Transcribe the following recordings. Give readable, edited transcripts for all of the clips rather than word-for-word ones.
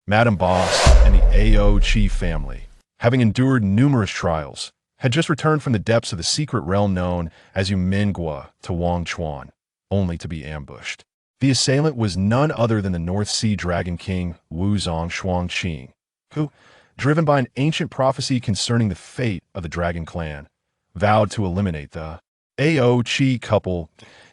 Madame Boss and the Ao Chi family, having endured numerous trials, had just returned from the depths of the secret realm known as Yumen Guo to Wangchuan, only to be ambushed. The assailant was none other than the North Sea Dragon King Cangshuangqing, who, driven by an ancient prophecy concerning the fate of the Dragon Clan, vowed to eliminate the Ao Chi couple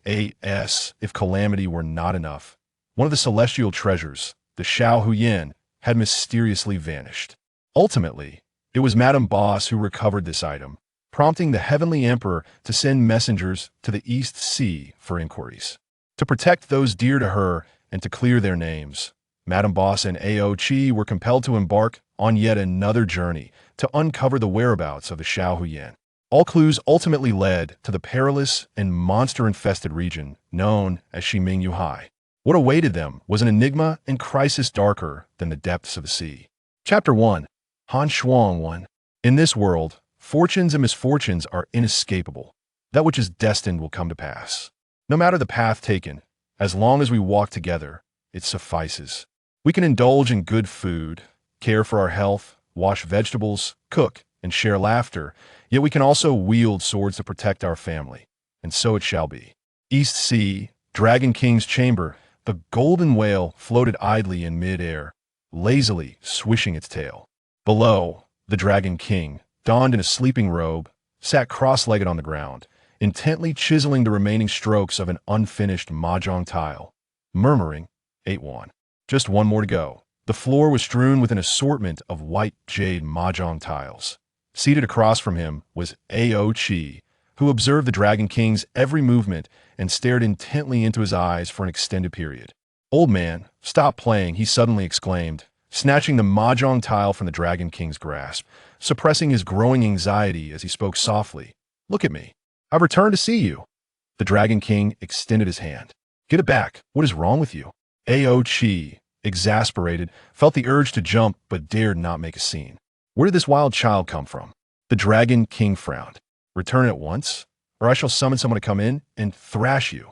as if calamity were not enough. One of the celestial treasures, the Xiao Hu Yan, had mysteriously vanished. Ultimately, it was Madame Boss who recovered this item, prompting the Heavenly Emperor to send messengers to the East Sea for inquiries. To protect those dear to her and to clear their names, Madame Boss and Ao Chi were compelled to embark on yet another journey to uncover the whereabouts of the Xiao Hu Yan. All clues ultimately led to the perilous and monster-infested region known as Ximeiyouhai. What awaited them was an enigma and crisis darker than the depths of the sea. Chapter 1. Han Shuang. In this world, fortunes and misfortunes are inescapable. That which is destined will come to pass. No matter the path taken, as long as we walk together, it suffices. We can indulge in good food, care for our health, wash vegetables, cook, and share laughter, yet we can also wield swords to protect our family. And so it shall be. East Sea, Dragon King's chamber. The golden whale floated idly in mid-air, lazily swishing its tail. Below, the Dragon King, donned in a sleeping robe, sat cross-legged on the ground, intently chiseling the remaining strokes of an unfinished mahjong tile, murmuring, 8-1. Just one more to go. The floor was strewn with an assortment of white jade mahjong tiles. Seated across from him was Ao Chi, who observed the Dragon King's every movement and stared intently into his eyes for an extended period. "Old man, stop playing," he suddenly exclaimed, snatching the mahjong tile from the Dragon King's grasp, suppressing his growing anxiety as he spoke softly. "Look at me. I've returned to see you." The Dragon King extended his hand. "Get it back. What is wrong with you?" Ao Chi, exasperated, felt the urge to jump but dared not make a scene. Where did this wild child come from? The Dragon King frowned. "Return at once, or I shall summon someone to come in and thrash you.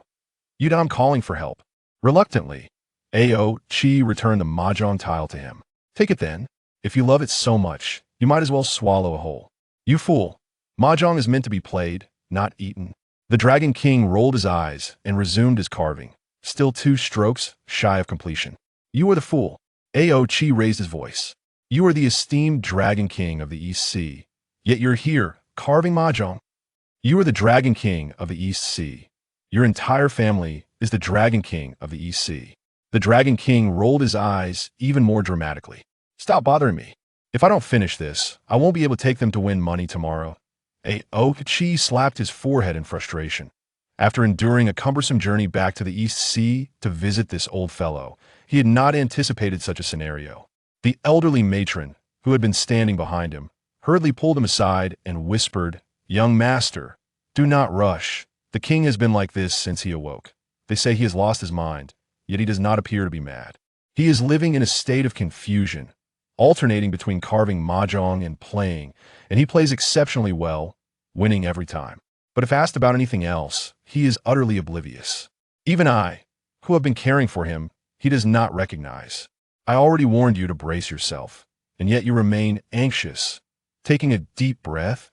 I'm calling for help." Reluctantly, Ao Chi returned the mahjong tile to him. "Take it then. If you love it so much, you might as well swallow a whole." "You fool. Mahjong is meant to be played, not eaten." The Dragon King rolled his eyes and resumed his carving, still 2 strokes shy of completion. "You are the fool." Ao Chi raised his voice. "You are the esteemed Dragon King of the East Sea, yet you're here, carving mahjong. You are the Dragon King of the East Sea. Your entire family is the Dragon King of the East Sea." The Dragon King rolled his eyes even more dramatically. "Stop bothering me. If I don't finish this, I won't be able to take them to win money tomorrow." Ao Chi slapped his forehead in frustration. After enduring a cumbersome journey back to the East Sea to visit this old fellow, he had not anticipated such a scenario. The elderly matron, who had been standing behind him, hurriedly pulled him aside and whispered, "Young master, do not rush. The king has been like this since he awoke. They say he has lost his mind, yet he does not appear to be mad. He is living in a state of confusion, alternating between carving mahjong and playing, and he plays exceptionally well, winning every time. But if asked about anything else, he is utterly oblivious. Even I, who have been caring for him, he does not recognize. I already warned you to brace yourself, and yet you remain anxious." Taking a deep breath,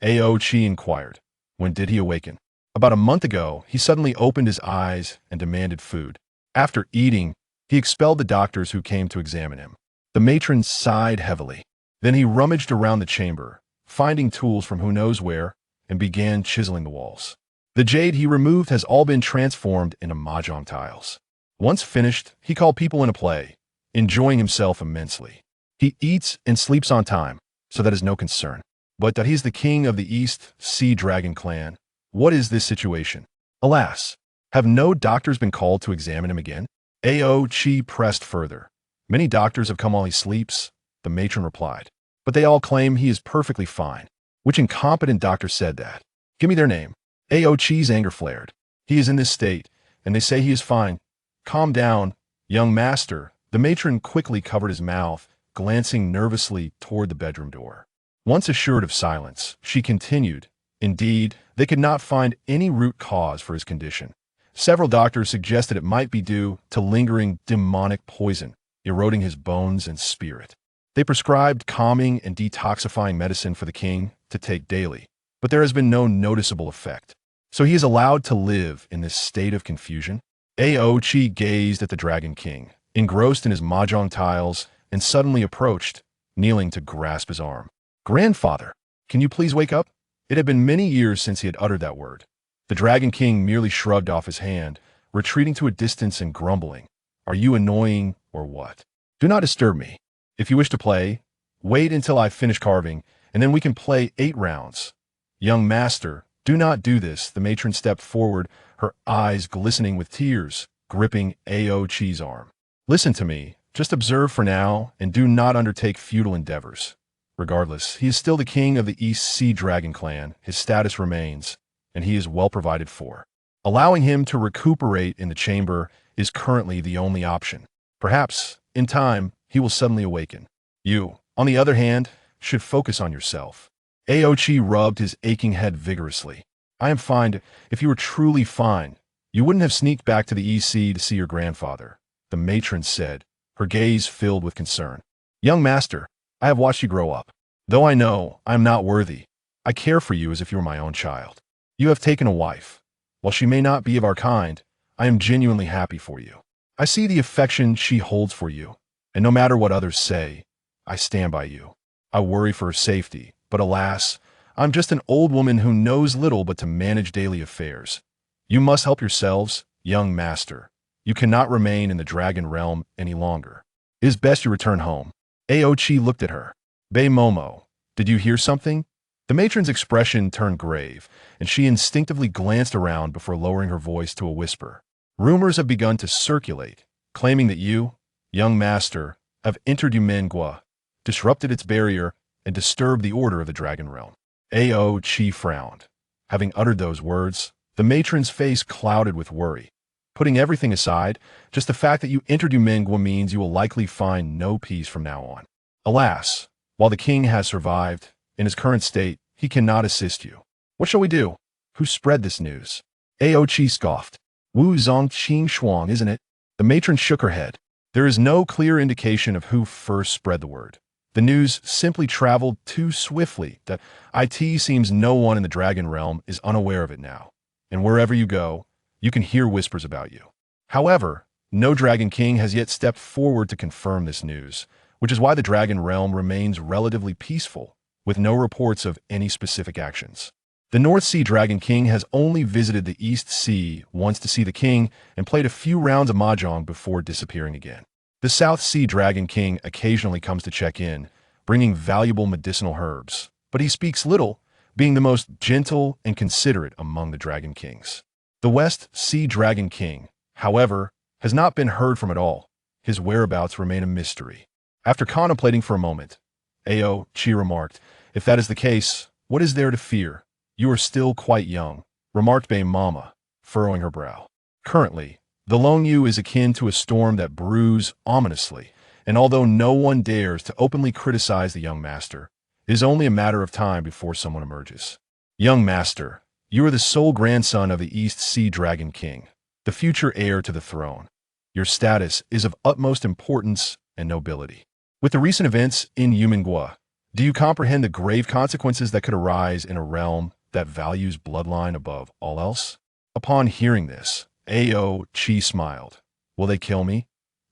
Ao Chi inquired, "When did he awaken?" "About a month ago, he suddenly opened his eyes and demanded food. After eating, he expelled the doctors who came to examine him." The matron sighed heavily. Then he rummaged around the chamber, finding tools from who knows where, and began chiseling the walls. The jade he removed has all been transformed into mahjong tiles. Once finished, he called people into play, enjoying himself immensely. He eats and sleeps on time, so that is no concern. But that he's the king of the East Sea Dragon Clan. What is this situation? Alas, have no doctors been called to examine him again? Ao Chi pressed further. "Many doctors have come while he sleeps," the matron replied. "But they all claim he is perfectly fine." "Which incompetent doctor said that? Give me their name." Ao Chi's anger flared. "He is in this state, and they say he is fine." "Calm down, young master." The matron quickly covered his mouth, glancing nervously toward the bedroom door. Once assured of silence, she continued, "Indeed, they could not find any root cause for his condition. Several doctors suggested it might be due to lingering demonic poison, eroding his bones and spirit. They prescribed calming and detoxifying medicine for the king to take daily, but there has been no noticeable effect. So he is allowed to live in this state of confusion. Aochi gazed at the Dragon King, engrossed in his mahjong tiles, and suddenly approached, kneeling to grasp his arm. "Grandfather, can you please wake up?" It had been many years since he had uttered that word. The Dragon King merely shrugged off his hand, retreating to a distance and grumbling, "Are you annoying or what? Do not disturb me. If you wish to play, wait until I finish carving, and then we can play 8 rounds. Young master, do not do this." The matron stepped forward, her eyes glistening with tears, gripping Aochi's arm. "Listen to me. Just observe for now, and do not undertake futile endeavors. Regardless, he is still the king of the East Sea Dragon clan. His status remains, and he is well provided for. Allowing him to recuperate in the chamber is currently the only option. Perhaps, in time, he will suddenly awaken. You, on the other hand, should focus on yourself." Aochi rubbed his aching head vigorously. "I am fine. If you were truly fine, you wouldn't have sneaked back to the EC to see your grandfather," the matron said, her gaze filled with concern. "Young master, I have watched you grow up. Though I know I am not worthy, I care for you as if you were my own child. You have taken a wife. While she may not be of our kind, I am genuinely happy for you. I see the affection she holds for you, and no matter what others say, I stand by you. I worry for her safety, but alas, I'm just an old woman who knows little but to manage daily affairs. You must help yourselves, young master. You cannot remain in the dragon realm any longer. It is best you return home." Aochi looked at her. "Bei Momo, did you hear something?" The matron's expression turned grave, and she instinctively glanced around before lowering her voice to a whisper. "Rumors have begun to circulate, claiming that you, young master, have entered Yumen Guo, disrupted its barrier, and disturbed the order of the dragon realm." Aochi frowned. Having uttered those words, the matron's face clouded with worry. "Putting everything aside, just the fact that you entered Yumen Guo means you will likely find no peace from now on. Alas, while the king has survived, in his current state, he cannot assist you. What shall we do? Who spread this news?" Aochi scoffed. "Wu Zongqing Shuang, isn't it?" The matron shook her head. "There is no clear indication of who first spread the word. The news simply traveled too swiftly that it seems no one in the dragon realm is unaware of it now. And wherever you go, you can hear whispers about you. However, no Dragon King has yet stepped forward to confirm this news, which is why the dragon realm remains relatively peaceful, with no reports of any specific actions. The North Sea Dragon King has only visited the East Sea once to see the king and played a few rounds of mahjong before disappearing again. The South Sea Dragon King occasionally comes to check in, bringing valuable medicinal herbs, but he speaks little, being the most gentle and considerate among the Dragon Kings. The West Sea Dragon King, however, has not been heard from at all. His whereabouts remain a mystery. After contemplating for a moment, Aochi remarked, "If that is the case, what is there to fear? You are still quite young," remarked Bei Mama, furrowing her brow. "Currently, the Longyu is akin to a storm that brews ominously, and although no one dares to openly criticize the young master, it is only a matter of time before someone emerges. Young master, you are the sole grandson of the East Sea Dragon King, the future heir to the throne. Your status is of utmost importance and nobility. With the recent events in Yumen Guo, do you comprehend the grave consequences that could arise in a realm that values bloodline above all else?" Upon hearing this, Aochi smiled. "Will they kill me?"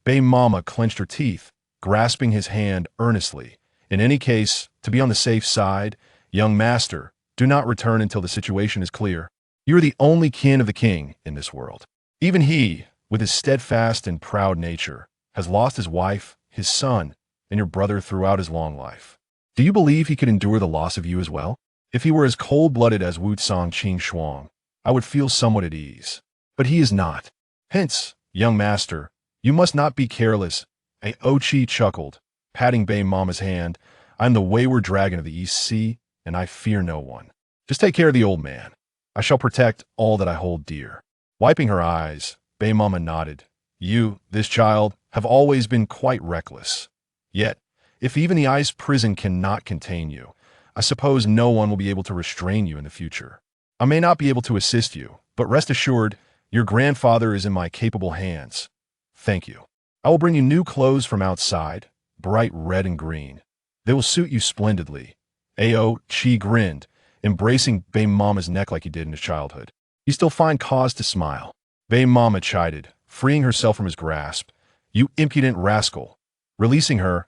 Bei Mama clenched her teeth, grasping his hand earnestly. "In any case, to be on the safe side, young master, do not return until the situation is clear. You are the only kin of the king in this world. Even he, with his steadfast and proud nature, has lost his wife, his son, and your brother throughout his long life. Do you believe he could endure the loss of you as well? If he were as cold-blooded as Wu Zongqing Shuang, I would feel somewhat at ease. But he is not. Hence, young master, you must not be careless." Aochi chuckled, patting Bei Mama's hand. "I am the wayward dragon of the East Sea, and I fear no one. Just take care of the old man. I shall protect all that I hold dear." Wiping her eyes, Bei Mama nodded. "You, this child, have always been quite reckless. Yet, if even the ice prison cannot contain you, I suppose no one will be able to restrain you in the future. I may not be able to assist you, but rest assured, your grandfather is in my capable hands. Thank you. I will bring you new clothes from outside, bright red and green. They will suit you splendidly. Ao Chi grinned, embracing Bay Mama's neck like he did in his childhood. You still find cause to smile. Bay Mama chided, freeing herself from his grasp. You impudent rascal. Releasing her,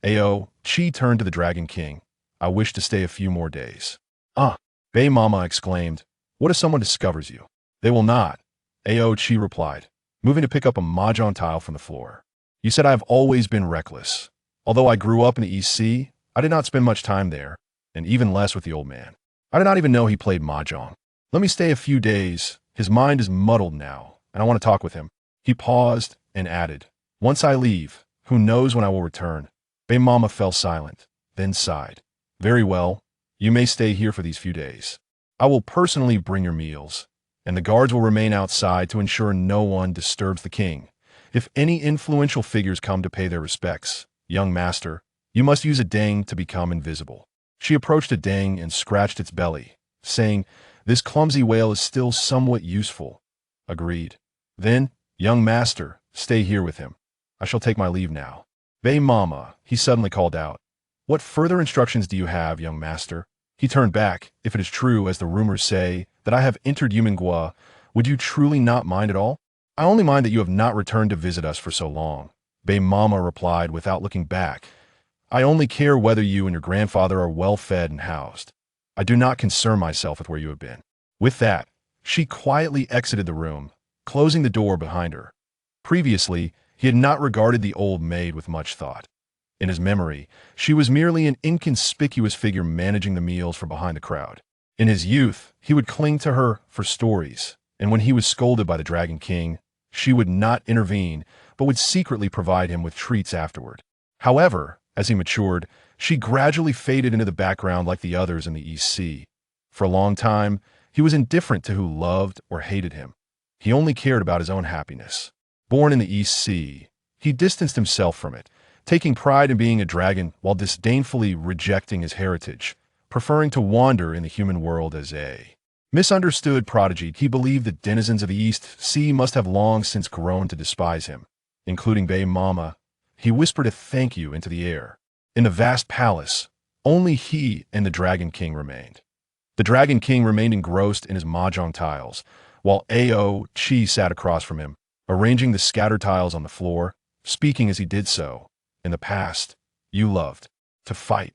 Ao Chi turned to the Dragon King. I wish to stay a few more days. Ah, Bay Mama exclaimed. What if someone discovers you? They will not, Ao Chi replied, moving to pick up a mahjong tile from the floor. You said I have always been reckless. Although I grew up in the East Sea, I did not spend much time there, and even less with the old man. I did not even know he played mahjong. Let me stay a few days. His mind is muddled now, and I want to talk with him. He paused and added, once I leave, who knows when I will return. Bay Mama fell silent, then sighed. Very well, you may stay here for these few days. I will personally bring your meals, and the guards will remain outside to ensure no one disturbs the king. If any influential figures come to pay their respects, young master, you must use a dang to become invisible. She approached a dang and scratched its belly, saying, this clumsy whale is still somewhat useful. Agreed. Then, young master, stay here with him. I shall take my leave now. Bay Mama, he suddenly called out. What further instructions do you have, young master? He turned back. If it is true, as the rumors say, that I have entered Yumen Guo, would you truly not mind at all? I only mind that you have not returned to visit us for so long. Bay Mama replied without looking back. I only care whether you and your grandfather are well fed and housed. I do not concern myself with where you have been. With that, she quietly exited the room, closing the door behind her. Previously, he had not regarded the old maid with much thought. In his memory, she was merely an inconspicuous figure managing the meals from behind the crowd. In his youth, he would cling to her for stories, and when he was scolded by the Dragon King, she would not intervene, but would secretly provide him with treats afterward. However, as he matured, she gradually faded into the background like the others in the East Sea. For a long time, he was indifferent to who loved or hated him. He only cared about his own happiness. Born in the East Sea, he distanced himself from it, taking pride in being a dragon while disdainfully rejecting his heritage, preferring to wander in the human world as a misunderstood prodigy. He believed the denizens of the East Sea must have long since grown to despise him, including Bay Mama. He whispered a thank you into the air. In the vast palace, only he and the Dragon King remained. The Dragon King remained engrossed in his mahjong tiles, while Ao Chi sat across from him, arranging the scattered tiles on the floor, speaking as he did so. In the past, you loved to fight.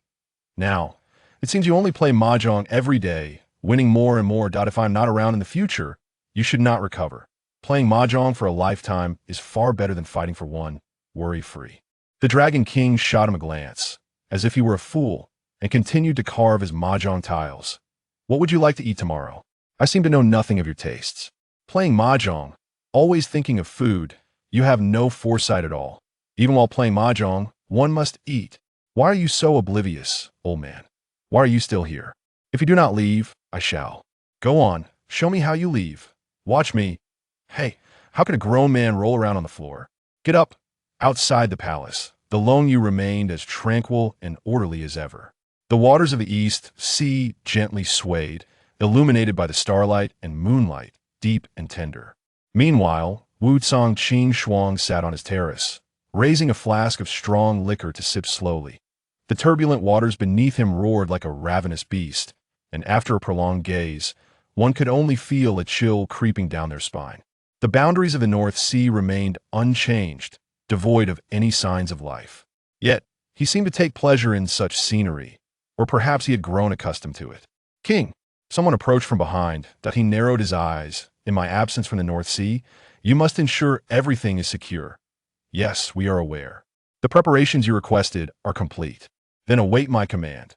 Now, it seems you only play mahjong every day, winning more and more. If I'm not around in the future, you should not recover. Playing mahjong for a lifetime is far better than fighting for one, worry-free. The Dragon King shot him a glance, as if he were a fool, and continued to carve his mahjong tiles. What would you like to eat tomorrow? I seem to know nothing of your tastes. Playing mahjong, always thinking of food, you have no foresight at all. Even while playing mahjong, one must eat. Why are you so oblivious, old man? Why are you still here? If you do not leave, I shall. Go on, show me how you leave. Watch me. Hey, how can a grown man roll around on the floor? Get up. Outside the palace, the Long Yu remained as tranquil and orderly as ever. The waters of the East Sea gently swayed, illuminated by the starlight and moonlight, deep and tender. Meanwhile, Wu Changqing Shuang sat on his terrace, raising a flask of strong liquor to sip slowly. The turbulent waters beneath him roared like a ravenous beast, and after a prolonged gaze, one could only feel a chill creeping down their spine. The boundaries of the North Sea remained unchanged, devoid of any signs of life. Yet, he seemed to take pleasure in such scenery, or perhaps he had grown accustomed to it. King, someone approached from behind, that he narrowed his eyes. In my absence from the North Sea, you must ensure everything is secure. Yes, we are aware. The preparations you requested are complete. Then await my command.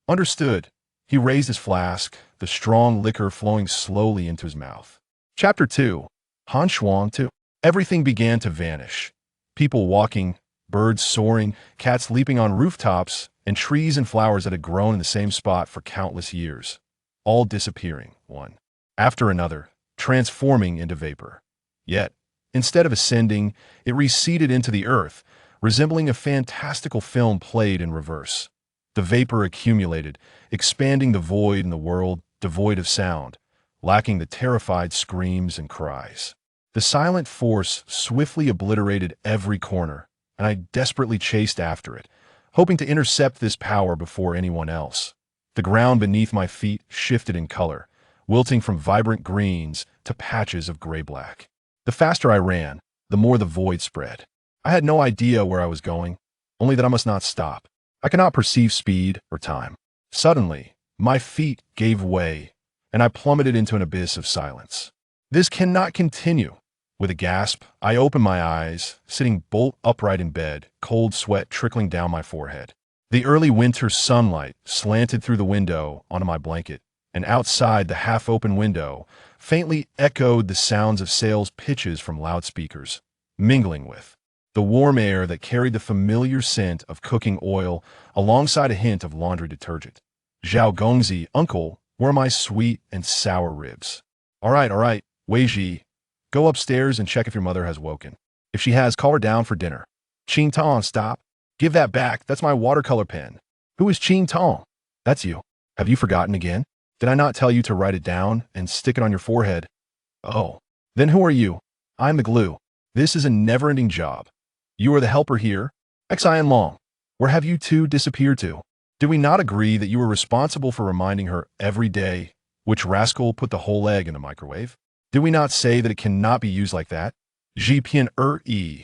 Understood. He raised his flask, the strong liquor flowing slowly into his mouth. Chapter 2. Wangchuan. Everything began to vanish. People walking, birds soaring, cats leaping on rooftops, and trees and flowers that had grown in the same spot for countless years, all disappearing, one after another, transforming into vapor. Yet, instead of ascending, it receded into the earth, resembling a fantastical film played in reverse. The vapor accumulated, expanding the void in the world devoid of sound, lacking the terrified screams and cries. The silent force swiftly obliterated every corner, and I desperately chased after it, hoping to intercept this power before anyone else. The ground beneath my feet shifted in color, wilting from vibrant greens to patches of gray-black. The faster I ran, the more the void spread. I had no idea where I was going, only that I must not stop. I could not perceive speed or time. Suddenly, my feet gave way, and I plummeted into an abyss of silence. This cannot continue. With a gasp, I opened my eyes, sitting bolt upright in bed, cold sweat trickling down my forehead. The early winter sunlight slanted through the window onto my blanket, and outside the half-open window faintly echoed the sounds of sales pitches from loudspeakers, mingling with the warm air that carried the familiar scent of cooking oil alongside a hint of laundry detergent. Zhao Gongzi, uncle, were my sweet and sour ribs. All right, Wei Ji. Go upstairs and check if your mother has woken. If she has, call her down for dinner. Qing Tong, stop. Give that back. That's my watercolor pen. Who is Qing Tong? That's you. Have you forgotten again? Did I not tell you to write it down and stick it on your forehead? Oh. Then who are you? I'm the glue. This is a never-ending job. You are the helper here? Xian Long. Where have you two disappeared to? Did we not agree that you were responsible for reminding her every day which rascal put the whole egg in the microwave? Did we not say that it cannot be used like that? Ji pian wakan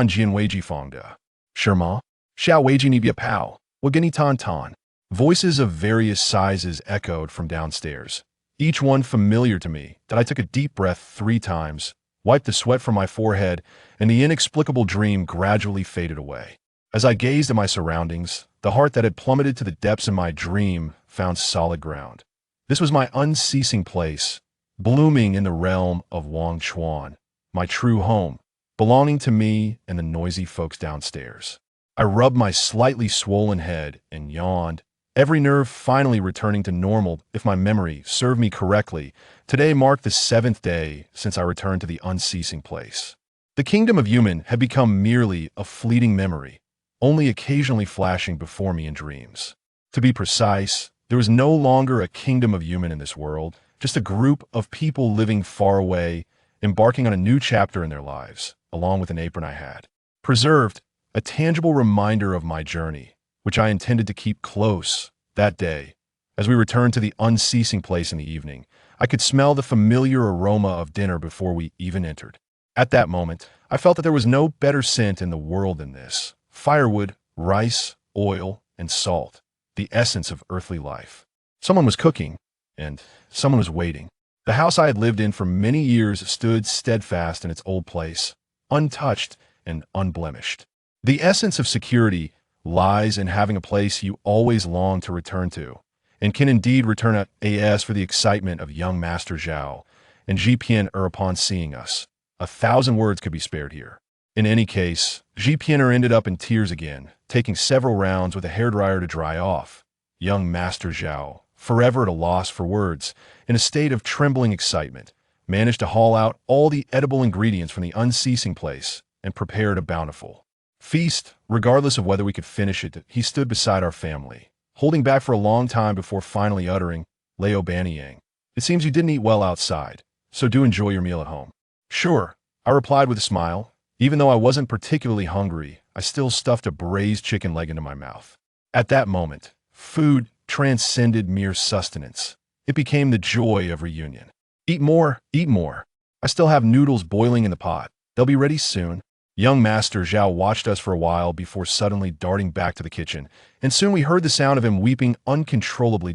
jian weiji fongda. Sherma, xiao weiji ni bia pao, wagini tan tan. Voices of various sizes echoed from downstairs, each one familiar to me, that I took a deep breath 3 times, wiped the sweat from my forehead, and the inexplicable dream gradually faded away. As I gazed at my surroundings, the heart that had plummeted to the depths in my dream found solid ground. This was my unceasing place, blooming in the realm of Wangchuan, my true home, belonging to me and the noisy folks downstairs. I rubbed my slightly swollen head and yawned, every nerve finally returning to normal. If my memory served me correctly, today marked the 7th day since I returned to the unceasing place. The kingdom of Yumen had become merely a fleeting memory, only occasionally flashing before me in dreams. To be precise, there was no longer a kingdom of Yumen in this world, just a group of people living far away, embarking on a new chapter in their lives, along with an apron I had preserved, a tangible reminder of my journey, which I intended to keep close that day. As we returned to the unceasing place in the evening, I could smell the familiar aroma of dinner before we even entered. At that moment, I felt that there was no better scent in the world than this: firewood, rice, oil, and salt, the essence of earthly life. Someone was cooking, and someone was waiting. The house I had lived in for many years stood steadfast in its old place, untouched and unblemished. The essence of security lies in having a place you always long to return to, and can indeed return at as for the excitement of young Master Zhao and Ji Pian upon seeing us. 1,000 words could be spared here. In any case, Ji Pian ended up in tears again, taking several rounds with a hairdryer to dry off. Young Master Zhao, forever at a loss for words, in a state of trembling excitement, managed to haul out all the edible ingredients from the unceasing place and prepared a bountiful feast. Regardless of whether we could finish it, he stood beside our family, holding back for a long time before finally uttering, "Leo Banyang, it seems you didn't eat well outside, so do enjoy your meal at home." "Sure," I replied with a smile. Even though I wasn't particularly hungry, I still stuffed a braised chicken leg into my mouth. At that moment, food transcended mere sustenance. It became the joy of reunion. Eat more, eat more. I still have noodles boiling in the pot. They'll be ready soon." Young Master Zhao watched us for a while before suddenly darting back to the kitchen, and soon we heard the sound of him weeping uncontrollably.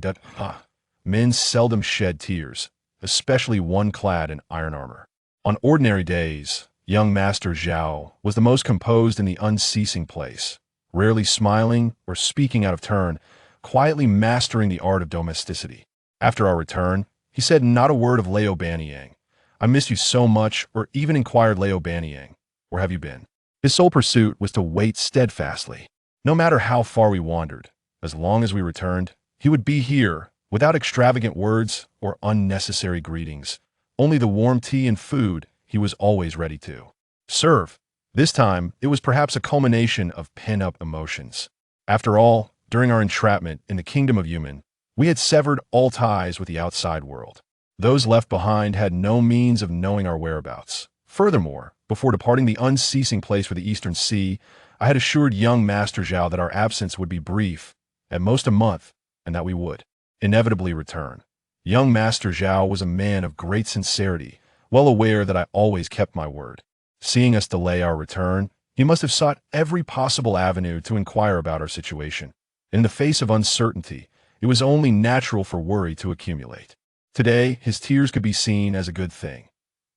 Men seldom shed tears, especially one clad in iron armor. On ordinary days, young Master Zhao was the most composed in the unceasing place, rarely smiling or speaking out of turn, quietly mastering the art of domesticity. After our return, he said not a word of Leo Banyang. "I miss you so much," or even inquired Leo Banyang, "Where have you been?" His sole pursuit was to wait steadfastly. No matter how far we wandered, as long as we returned, he would be here, without extravagant words or unnecessary greetings. Only the warm tea and food he was always ready to serve. This time, it was perhaps a culmination of pent-up emotions. After all, during our entrapment in the kingdom of Yumen, we had severed all ties with the outside world. Those left behind had no means of knowing our whereabouts. Furthermore, before departing the unceasing place for the Eastern Sea, I had assured young Master Xiao that our absence would be brief, at most a month, and that we would inevitably return. Young Master Xiao was a man of great sincerity, well aware that I always kept my word. Seeing us delay our return, he must have sought every possible avenue to inquire about our situation. In the face of uncertainty, it was only natural for worry to accumulate. Today, his tears could be seen as a good thing.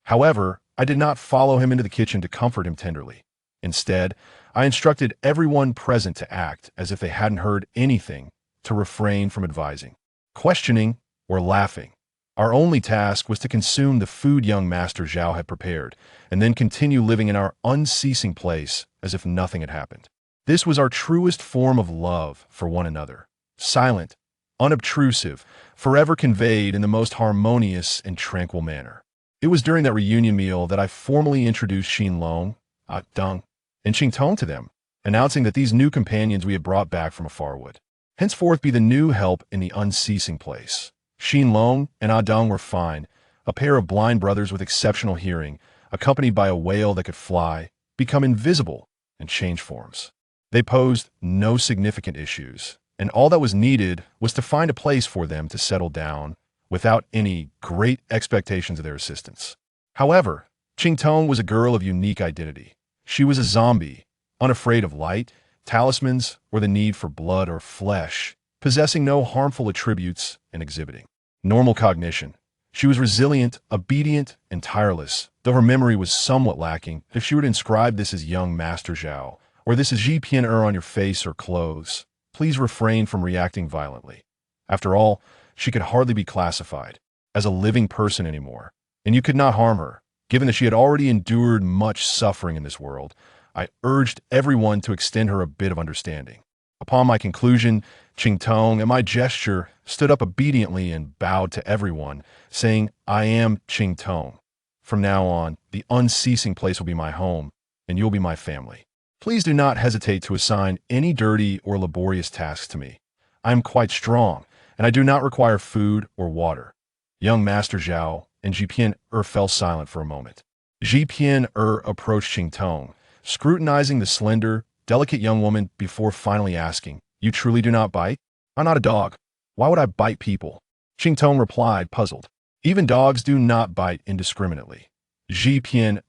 However, I did not follow him into the kitchen to comfort him tenderly. Instead, I instructed everyone present to act as if they hadn't heard anything, to refrain from advising, questioning, or laughing. Our only task was to consume the food young Master Xiao had prepared, and then continue living in our unceasing place as if nothing had happened. This was our truest form of love for one another. Silent, unobtrusive, forever conveyed in the most harmonious and tranquil manner. It was during that reunion meal that I formally introduced Xinlong, Deng, and Qingtong to them, announcing that these new companions we had brought back from afar would henceforth be the new help in the unceasing place. Xinlong and Deng were fine, a pair of blind brothers with exceptional hearing, accompanied by a whale that could fly, become invisible, and change forms. They posed no significant issues, and all that was needed was to find a place for them to settle down without any great expectations of their assistance. However, Qingtong was a girl of unique identity. She was a zombie, unafraid of light, talismans, or the need for blood or flesh, possessing no harmful attributes and exhibiting normal cognition. She was resilient, obedient, and tireless, though her memory was somewhat lacking. If she were to inscribe this as young Master Xiao, or this is Xipian on your face or clothes, please refrain from reacting violently. After all, she could hardly be classified as a living person anymore, and you could not harm her. Given that she had already endured much suffering in this world, I urged everyone to extend her a bit of understanding. Upon my conclusion, Qingtong, at my gesture, stood up obediently and bowed to everyone, saying, "I am Qingtong. From now on, the unceasing place will be my home, and you'll be my family. Please do not hesitate to assign any dirty or laborious tasks to me. I am quite strong, and I do not require food or water." Young Master Xiao and Xipian fell silent for a moment. Xipian approached Qingtong, scrutinizing the slender, delicate young woman before finally asking, "You truly do not bite?" "I'm not a dog. Why would I bite people?" Qingtong replied, puzzled. "Even dogs do not bite indiscriminately." Xipian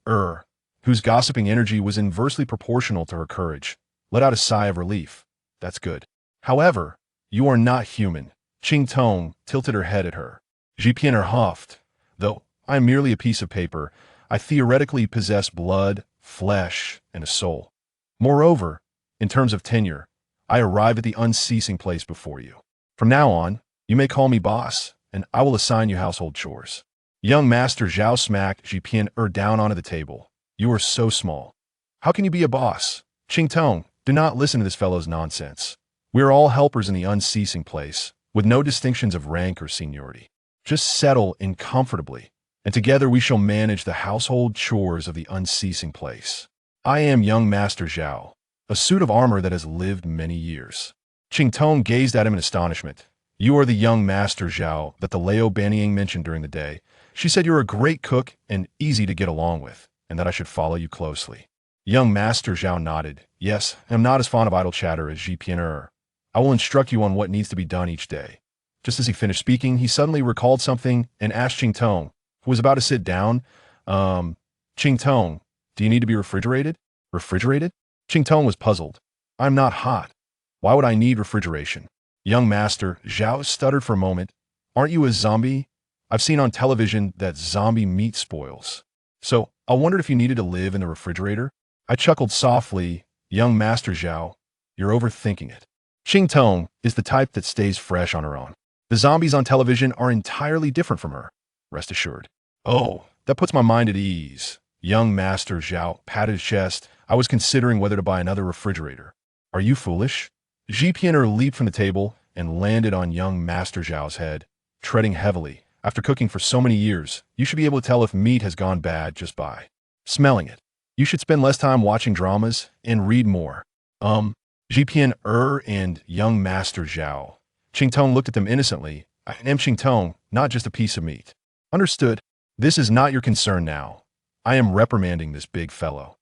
whose gossiping energy was inversely proportional to her courage, let out a sigh of relief. "That's good. However, you are not human." Qingtong tilted her head at her. Xipian huffed. "Though I am merely a piece of paper, I theoretically possess blood, flesh, and a soul. Moreover, in terms of tenure, I arrive at the unceasing place before you. From now on, you may call me boss, and I will assign you household chores." Young Master Xiao smacked Xipian down onto the table. "You are so small. How can you be a boss?" "Qingtong, do not listen to this fellow's nonsense. We are all helpers in the unceasing place, with no distinctions of rank or seniority. Just settle in comfortably, and together we shall manage the household chores of the unceasing place. I am young Master Xiao, a suit of armor that has lived many years." Qingtong gazed at him in astonishment. "You are the young Master Xiao that the Lao Banying mentioned during the day. She said you are a great cook and easy to get along with, and that I should follow you closely." Young Master Xiao nodded. "Yes, I am not as fond of idle chatter as Xipian. I will instruct you on what needs to be done each day." Just as he finished speaking, he suddenly recalled something and asked Qingtong, who was about to sit down, "Qingtong, do you need to be refrigerated?" "Refrigerated?" Qingtong was puzzled. "I'm not hot. Why would I need refrigeration?" Young Master Xiao stuttered for a moment. "Aren't you a zombie? I've seen on television that zombie meat spoils. So I wondered if you needed to live in the refrigerator." I chuckled softly. "Young Master Xiao, you're overthinking it. Qingtong is the type that stays fresh on her own. The zombies on television are entirely different from her, rest assured." "Oh, that puts my mind at ease." Young Master Xiao patted his chest. "I was considering whether to buy another refrigerator." "Are you foolish?" Xipian leaped from the table and landed on young Master Zhao's head, treading heavily. "After cooking for so many years, you should be able to tell if meat has gone bad just by smelling it. You should spend less time watching dramas and read more." Xipian and young Master Xiao. Qingtong looked at them innocently. "I am Qingtong, not just a piece of meat." "Understood. This is not your concern now. I am reprimanding this big fellow.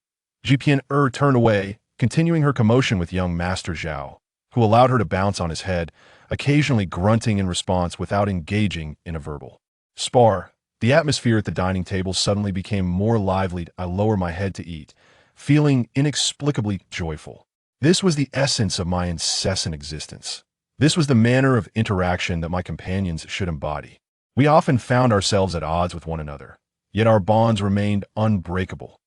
Jipian turned away, continuing her commotion with young Master Xiao, who allowed her to bounce on his head, occasionally grunting in response without engaging in a verbal spar. The atmosphere at the dining table suddenly became more lively. I lowered my head to eat, feeling inexplicably joyful. This was the essence of my incessant existence. This was the manner of interaction that my companions should embody. We often found ourselves at odds with one another, yet our bonds remained unbreakable.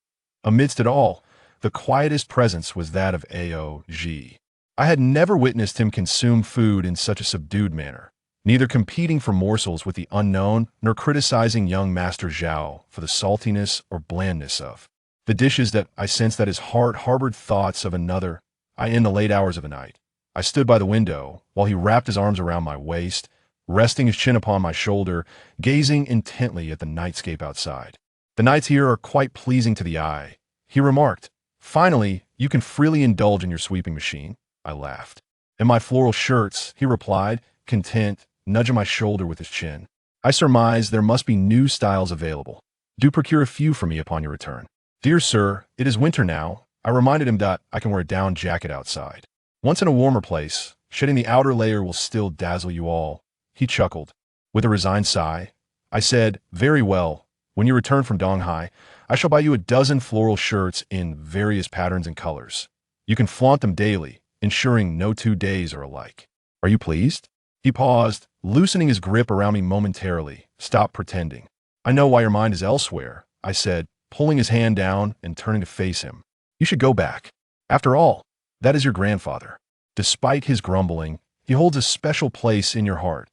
Amidst it all, the quietest presence was that of Ao. I had never witnessed him consume food in such a subdued manner, neither competing for morsels with the unknown nor criticizing young Master Xiao for the saltiness or blandness of the dishes that I sensed that his heart harbored thoughts of another. In the late hours of the night, I stood by the window while he wrapped his arms around my waist, resting his chin upon my shoulder, gazing intently at the nightscape outside. The nights here are quite pleasing to the eye, he remarked. Finally, you can freely indulge in your sweeping machine, I laughed. And my floral shirts, he replied, content, nudging my shoulder with his chin. I surmise there must be new styles available. Do procure a few for me upon your return. Dear sir, it is winter now. I reminded him that I can wear a down jacket outside. Once in a warmer place, shedding the outer layer will still dazzle you all. He chuckled. With a resigned sigh, I said, very well. When you return from Donghai, I shall buy you a dozen floral shirts in various patterns and colors. You can flaunt them daily, ensuring no 2 days are alike. Are you pleased? He paused, loosening his grip around me momentarily. Stop pretending. I know why your mind is elsewhere, I said, pulling his hand down and turning to face him. You should go back. After all, that is your grandfather. Despite his grumbling, he holds a special place in your heart.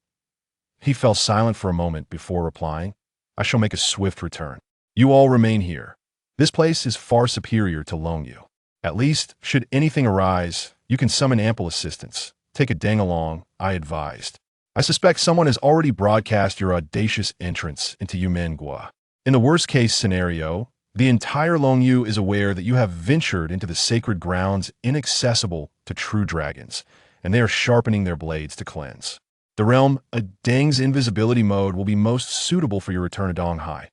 He fell silent for a moment before replying, I shall make a swift return. You all remain here. This place is far superior to Longyu. At least, should anything arise, you can summon ample assistance. Take a dang along, I advised. I suspect someone has already broadcast your audacious entrance into Yumen Guo. In the worst-case scenario, the entire Longyu is aware that you have ventured into the sacred grounds inaccessible to true dragons, and they are sharpening their blades to cleanse. The realm, a Deng's invisibility mode will be most suitable for your return to Donghai.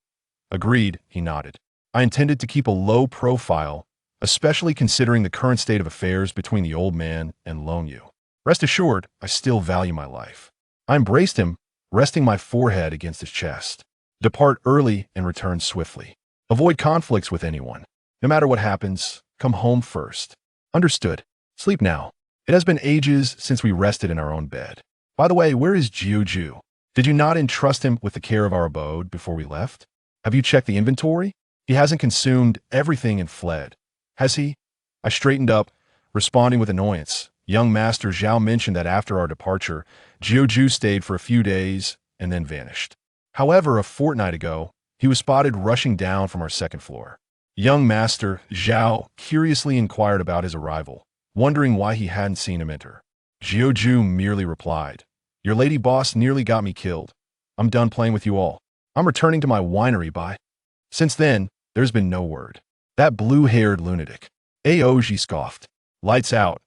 Agreed, he nodded. I intended to keep a low profile, especially considering the current state of affairs between the old man and Longyu. Rest assured, I still value my life. I embraced him, resting my forehead against his chest. Depart early and return swiftly. Avoid conflicts with anyone. No matter what happens, come home first. Understood. Sleep now. It has been ages since we rested in our own bed. By the way, where is Jiu? Did you not entrust him with the care of our abode before we left? Have you checked the inventory? He hasn't consumed everything and fled, has he? I straightened up, responding with annoyance. Young Master Xiao mentioned that after our departure, Jiu stayed for a few days and then vanished. However, a fortnight ago, he was spotted rushing down from our second floor. Young Master Xiao curiously inquired about his arrival, wondering why he hadn't seen him enter. Jiu merely replied, Your lady boss nearly got me killed. I'm done playing with you all. I'm returning to my winery bye. Since then, there's been no word. That blue-haired lunatic. Aoji scoffed. Lights out.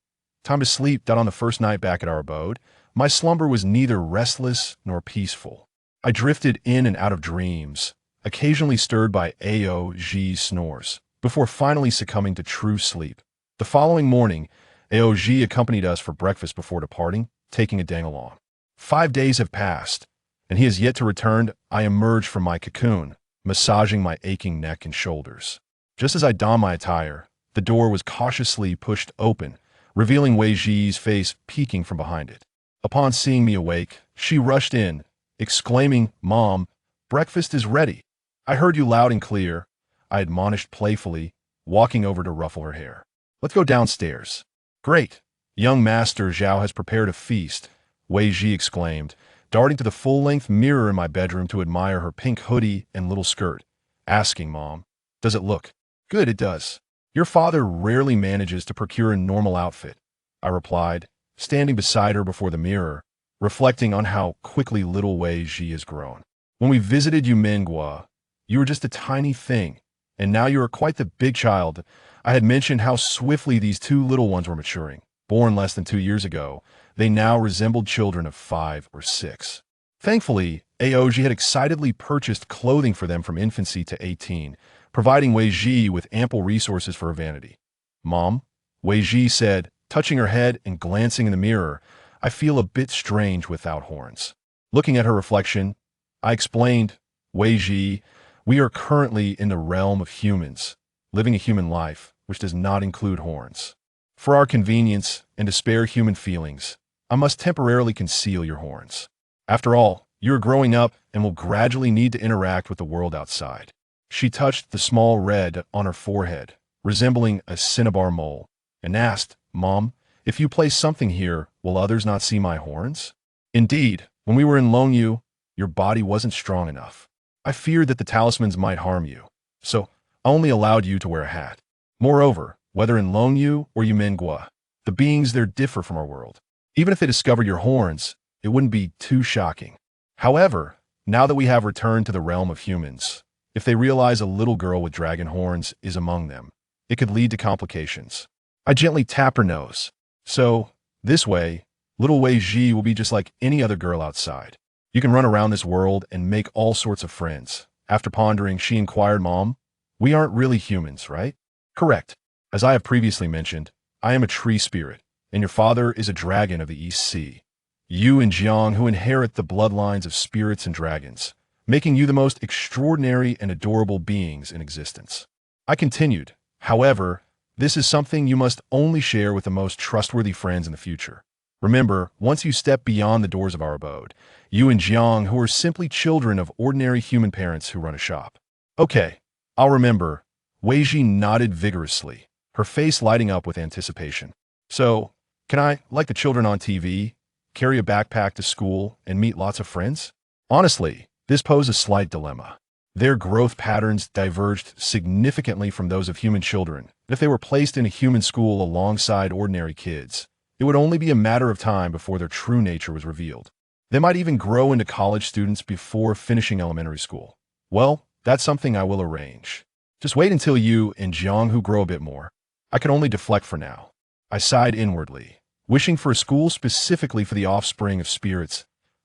Time to sleep. On the first night back at our abode, my slumber was neither restless nor peaceful. I drifted in and out of dreams, occasionally stirred by Aoji's snores, before finally succumbing to true sleep. The following morning, Aoji accompanied us for breakfast before departing, taking a dang along. 5 days have passed, and he has yet to return. I emerged from my cocoon, massaging my aching neck and shoulders. Just as I donned my attire, the door was cautiously pushed open, revealing Wei Ji's face peeking from behind it. Upon seeing me awake, she rushed in, exclaiming, Mom, breakfast is ready. I heard you loud and clear, I admonished playfully, walking over to ruffle her hair. Let's go downstairs. Great. Young Master Xiao has prepared a feast, Wei Ji exclaimed, darting to the full-length mirror in my bedroom to admire her pink hoodie and little skirt, asking, Mom, does it look good? It does. Your father rarely manages to procure a normal outfit, I replied, standing beside her before the mirror, reflecting on how quickly little Wei Ji has grown. When we visited Yumen Guo, you were just a tiny thing, and now you are quite the big child. I had mentioned how swiftly these 2 little ones were maturing. Born less than 2 years ago, they now resembled children of 5 or 6. Thankfully, Aoji had excitedly purchased clothing for them from infancy to 18, providing Wei Ji with ample resources for her vanity. Mom, Wei Ji said, touching her head and glancing in the mirror, I feel a bit strange without horns. Looking at her reflection, I explained, Wei Ji, we are currently in the realm of humans, living a human life, which does not include horns. For our convenience and to spare human feelings, I must temporarily conceal your horns. After all, you are growing up and will gradually need to interact with the world outside. She touched the small red on her forehead, resembling a cinnabar mole, and asked, Mom, if you place something here, will others not see my horns? Indeed, when we were in Longyu, your body wasn't strong enough. I feared that the talismans might harm you, so I only allowed you to wear a hat. Moreover, whether in Longyu or Yumen Guo, the beings there differ from our world. Even if they discovered your horns, it wouldn't be too shocking. However, now that we have returned to the realm of humans, if they realize a little girl with dragon horns is among them, it could lead to complications. I gently tapped her nose. So, this way, little Wei Ji will be just like any other girl outside. You can run around this world and make all sorts of friends. After pondering, she inquired, Mom, we aren't really humans, right? Correct. As I have previously mentioned, I am a tree spirit, and your father is a dragon of the East Sea. You and Jiang who inherit the bloodlines of spirits and dragons, making you the most extraordinary and adorable beings in existence. I continued, however, this is something you must only share with the most trustworthy friends in the future. Remember, once you step beyond the doors of our abode, you and Jiang who are simply children of ordinary human parents who run a shop. Okay, I'll remember. Wei Ji nodded vigorously, her face lighting up with anticipation. So, can I, like the children on TV, carry a backpack to school and meet lots of friends? Honestly, this posed a slight dilemma. Their growth patterns diverged significantly from those of human children. If they were placed in a human school alongside ordinary kids, it would only be a matter of time before their true nature was revealed. They might even grow into college students before finishing elementary school. Well, that's something I will arrange. Just wait until you and Jianghu grow a bit more. I can only deflect for now. I sighed inwardly, wishing for a school specifically for the offspring of spirits.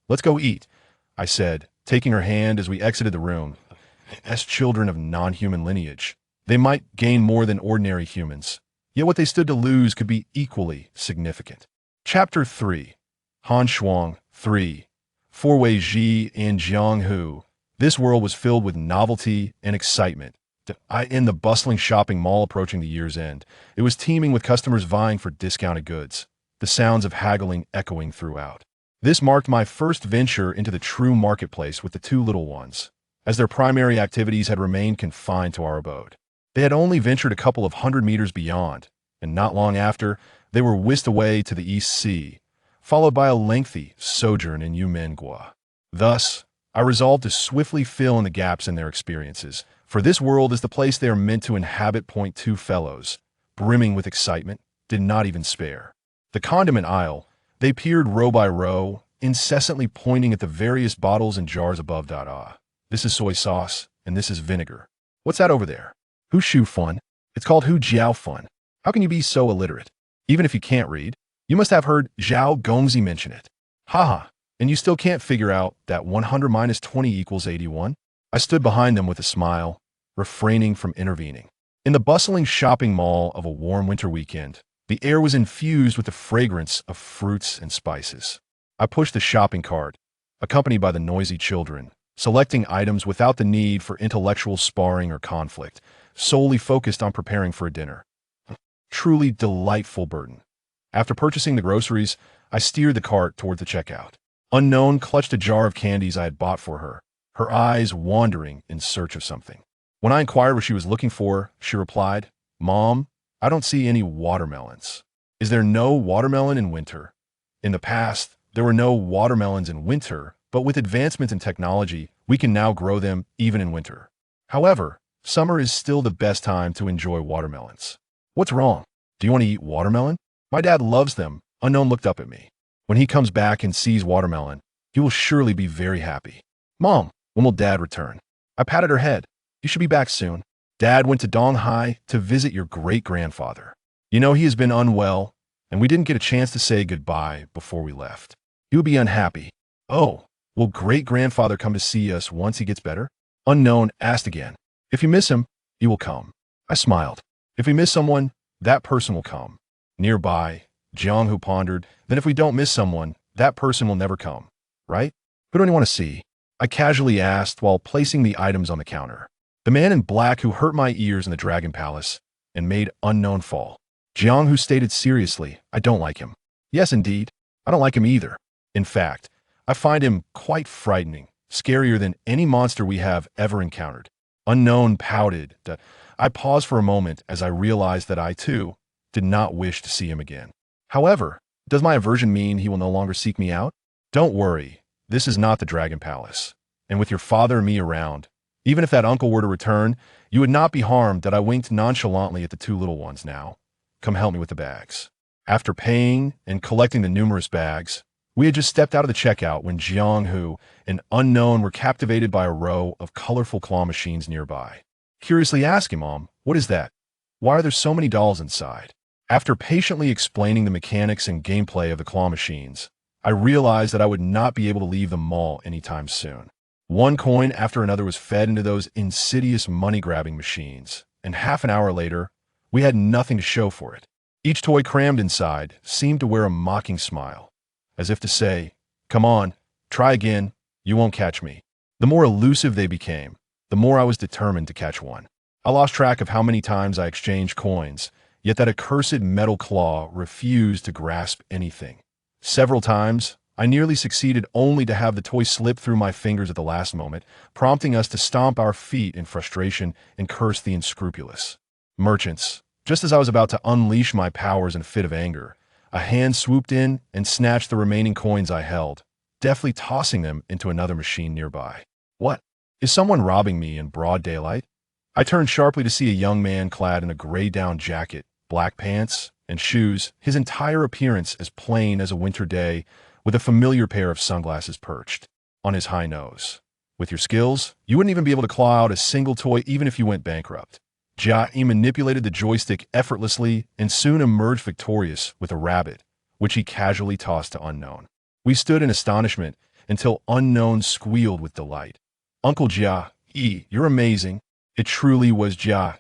Let's go eat, I said, taking her hand as we exited the room. As children of non-human lineage, they might gain more than ordinary humans, yet what they stood to lose could be equally significant. Chapter 3. Han Shuang 3. For Wei Ji and Jianghu, this world was filled with novelty and excitement. In the bustling shopping mall approaching the year's end, it was teeming with customers vying for discounted goods, the sounds of haggling echoing throughout. This marked my first venture into the true marketplace with the two little ones, as their primary activities had remained confined to our abode. They had only ventured a couple of 100 meters beyond, and not long after, they were whisked away to the East Sea, followed by a lengthy sojourn in Yumen Guo. Thus, I resolved to swiftly fill in the gaps in their experiences, for this world is the place they are meant to inhabit. Two fellows, brimming with excitement, did not even spare. The condiment aisle, they peered row by row, incessantly pointing at the various bottles and jars above. This is soy sauce, and this is vinegar. What's that over there? Hu Shu Fun? It's called Hu Jiao Fun. How can you be so illiterate? Even if you can't read, you must have heard Zhao Gongzi mention it. Haha, and you still can't figure out that 100 minus 20 equals 81? I stood behind them with a smile, refraining from intervening. In the bustling shopping mall of a warm winter weekend, the air was infused with the fragrance of fruits and spices. I pushed the shopping cart, accompanied by the noisy children, selecting items without the need for intellectual sparring or conflict, solely focused on preparing for a dinner. Truly delightful burden. After purchasing the groceries, I steered the cart toward the checkout. Unknown clutched a jar of candies I had bought for her, her eyes wandering in search of something. When I inquired what she was looking for, she replied, Mom, I don't see any watermelons. Is there no watermelon in winter? In the past, there were no watermelons in winter, but with advancements in technology, we can now grow them even in winter. However, summer is still the best time to enjoy watermelons. What's wrong? Do you want to eat watermelon? My dad loves them. Unknown looked up at me. When he comes back and sees watermelon, he will surely be very happy. Mom, when will Dad return? I patted her head. You should be back soon. Dad went to Donghai to visit your great-grandfather. You know he has been unwell, and we didn't get a chance to say goodbye before we left. He would be unhappy. Oh, will great-grandfather come to see us once he gets better? Unknown asked again. If you miss him, He will come. I smiled. If we miss someone, that person will come. Nearby, Xiao Hu pondered, then if we don't miss someone, that person will never come. Right? Who do you want to see? I casually asked while placing the items on the counter. The man in black who hurt my ears in the Dragon Palace and made unknown fall. Xiao Hu stated seriously, I don't like him. Yes, indeed. I don't like him either. In fact, I find him quite frightening, scarier than any monster we have ever encountered. Unknown pouted. I paused for a moment as I realized that I, too, did not wish to see him again. However, does my aversion mean he will no longer seek me out? Don't worry, this is not the Dragon Palace. And with your father and me around, even if that uncle were to return, you would not be harmed that I winked nonchalantly at the two little ones now. Come help me with the bags. After paying and collecting the numerous bags, we had just stepped out of the checkout when Xiao Hu and Unknown were captivated by a row of colorful claw machines nearby. Curiously asking Mom, what is that? Why are there so many dolls inside? After patiently explaining the mechanics and gameplay of the claw machines, I realized that I would not be able to leave the mall anytime soon. One coin after another was fed into those insidious money-grabbing machines, and half an hour later, we had nothing to show for it. Each toy crammed inside seemed to wear a mocking smile, as if to say, come on, try again, you won't catch me. The more elusive they became, the more I was determined to catch one. I lost track of how many times I exchanged coins, yet that accursed metal claw refused to grasp anything. Several times, I nearly succeeded only to have the toy slip through my fingers at the last moment, prompting us to stomp our feet in frustration and curse the unscrupulous. Merchants, just as I was about to unleash my powers in a fit of anger, a hand swooped in and snatched the remaining coins I held, deftly tossing them into another machine nearby. What? Is someone robbing me in broad daylight? I turned sharply to see a young man clad in a gray down jacket, black pants, and shoes, his entire appearance as plain as a winter day, with a familiar pair of sunglasses perched on his high nose. With your skills, you wouldn't even be able to claw out a single toy even if you went bankrupt. Jia manipulated the joystick effortlessly and soon emerged victorious with a rabbit, which he casually tossed to Unknown. We stood in astonishment until Unknown squealed with delight. Uncle Jia, you're amazing. It truly was Jia.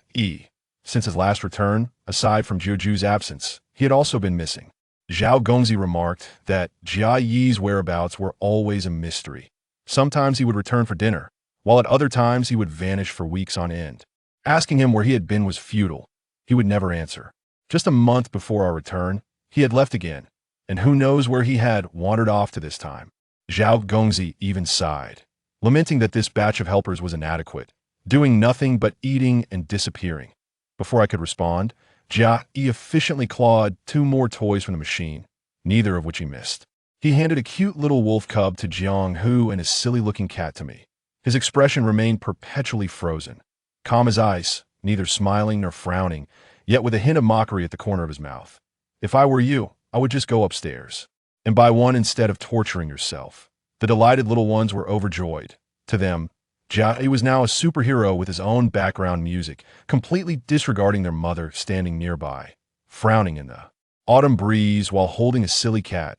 Since his last return, aside from Jiuju's absence, he had also been missing. Zhao Gongzi remarked that Jia Yi's whereabouts were always a mystery. Sometimes he would return for dinner, while at other times he would vanish for weeks on end. Asking him where he had been was futile. He would never answer. Just a month before our return, he had left again, and who knows where he had wandered off to this time. Zhao Gongzi even sighed, lamenting that this batch of helpers was inadequate, doing nothing but eating and disappearing. Before I could respond, Jia efficiently clawed 2 more toys from the machine, neither of which he missed. He handed a cute little wolf cub to Xiao Hu and his silly-looking cat to me. His expression remained perpetually frozen, calm as ice, neither smiling nor frowning, yet with a hint of mockery at the corner of his mouth. If I were you, I would just go upstairs and buy one instead of torturing yourself. The delighted little ones were overjoyed. To them, Jia was now a superhero with his own background music, completely disregarding their mother standing nearby, frowning in the autumn breeze while holding a silly cat.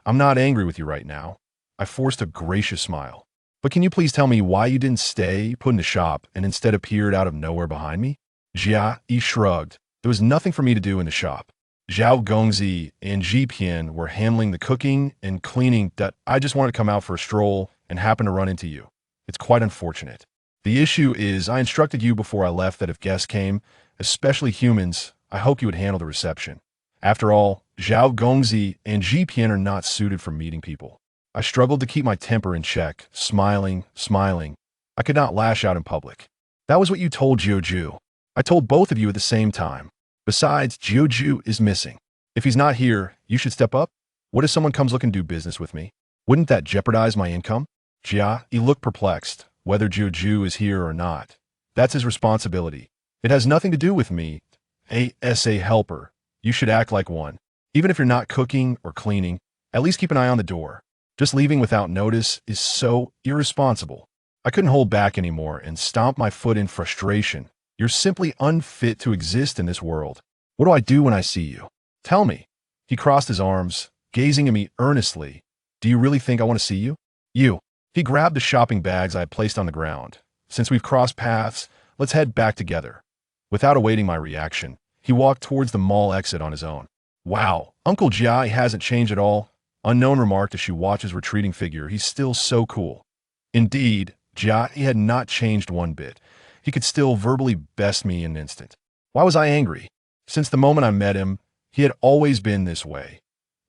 I'm not angry with you right now. I forced a gracious smile. But can you please tell me why you didn't stay put in the shop and instead appeared out of nowhere behind me? Jia shrugged. There was nothing for me to do in the shop. Zhao Gongzi and Ji Pian were handling the cooking and cleaning. I just wanted to come out for a stroll and happened to run into you. It's quite unfortunate. The issue is I instructed you before I left that if guests came, especially humans, I hoped you would handle the reception. After all, Zhao Gongzi and Ji Pian are not suited for meeting people. I struggled to keep my temper in check, smiling. I could not lash out in public. That was what you told Jiuju. I told both of you at the same time. Besides, Jiuju is missing. If he's not here, you should step up. What if someone comes looking to do business with me? Wouldn't that jeopardize my income? Jia, he looked perplexed, whether Jiuju is here or not. That's his responsibility. It has nothing to do with me. As a helper, you should act like one. Even if you're not cooking or cleaning, at least keep an eye on the door. Just leaving without notice is so irresponsible. I couldn't hold back anymore and stomped my foot in frustration. You're simply unfit to exist in this world. What do I do when I see you? Tell me. He crossed his arms, gazing at me earnestly. Do you really think I want to see you? You. He grabbed the shopping bags I had placed on the ground. Since we've crossed paths, Let's head back together. Without awaiting my reaction, he walked towards the mall exit on his own. Wow, Uncle Jia hasn't changed at all, Unknown remarked as she watched his retreating figure. He's still so cool. Indeed, Jia had not changed one bit. He could still verbally best me in an instant. Why was I angry? Since the moment I met him, he had always been this way,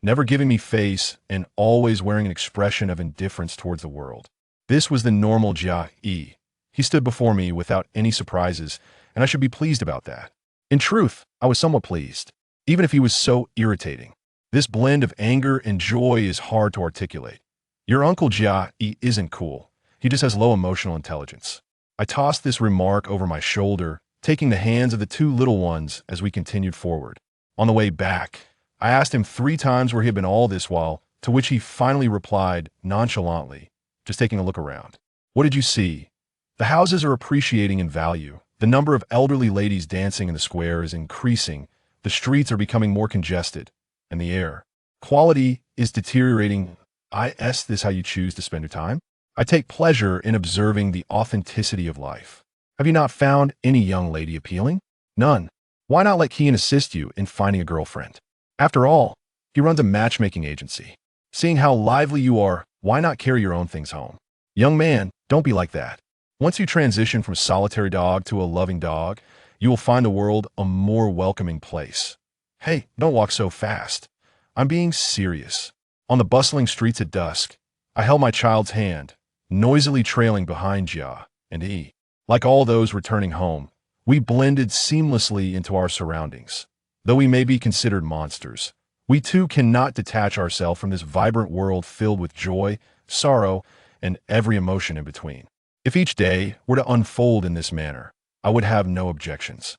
never giving me face and always wearing an expression of indifference towards the world. This was the normal Jia Yi. He stood before me without any surprises, and I should be pleased about that. In truth, I was somewhat pleased, even if he was so irritating. This blend of anger and joy is hard to articulate. Your Uncle Jia Yi isn't cool. He just has low emotional intelligence. I tossed this remark over my shoulder, taking the hands of the two little ones as we continued forward. On the way back, I asked him 3 times where he had been all this while, to which he finally replied nonchalantly, just taking a look around. What did you see? The houses are appreciating in value. The number of elderly ladies dancing in the square is increasing. The streets are becoming more congested, and the air quality is deteriorating. Is this how you choose to spend your time? I take pleasure in observing the authenticity of life. Have you not found any young lady appealing? None. Why not let Kian assist you in finding a girlfriend? After all, he runs a matchmaking agency. Seeing how lively you are, why not carry your own things home? Young man, don't be like that. Once you transition from a solitary dog to a loving dog, you will find the world a more welcoming place. Hey, don't walk so fast. I'm being serious. On the bustling streets at dusk, I held my child's hand, noisily trailing behind Jia and Yi. Like all those returning home, we blended seamlessly into our surroundings. Though we may be considered monsters, we too cannot detach ourselves from this vibrant world filled with joy, sorrow, and every emotion in between. If each day were to unfold in this manner, I would have no objections.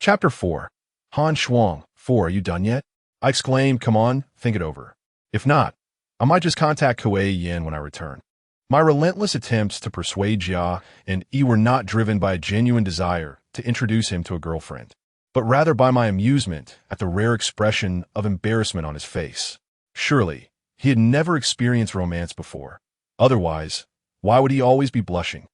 Chapter 4. Han Shuang, 4. Are you done yet? I exclaimed, come on, think it over. If not, I might just contact Kuei Yan when I return. My relentless attempts to persuade Jia and Yi were not driven by a genuine desire to introduce him to a girlfriend, but rather by my amusement at the rare expression of embarrassment on his face. Surely, he had never experienced romance before. Otherwise, why would he always be blushing?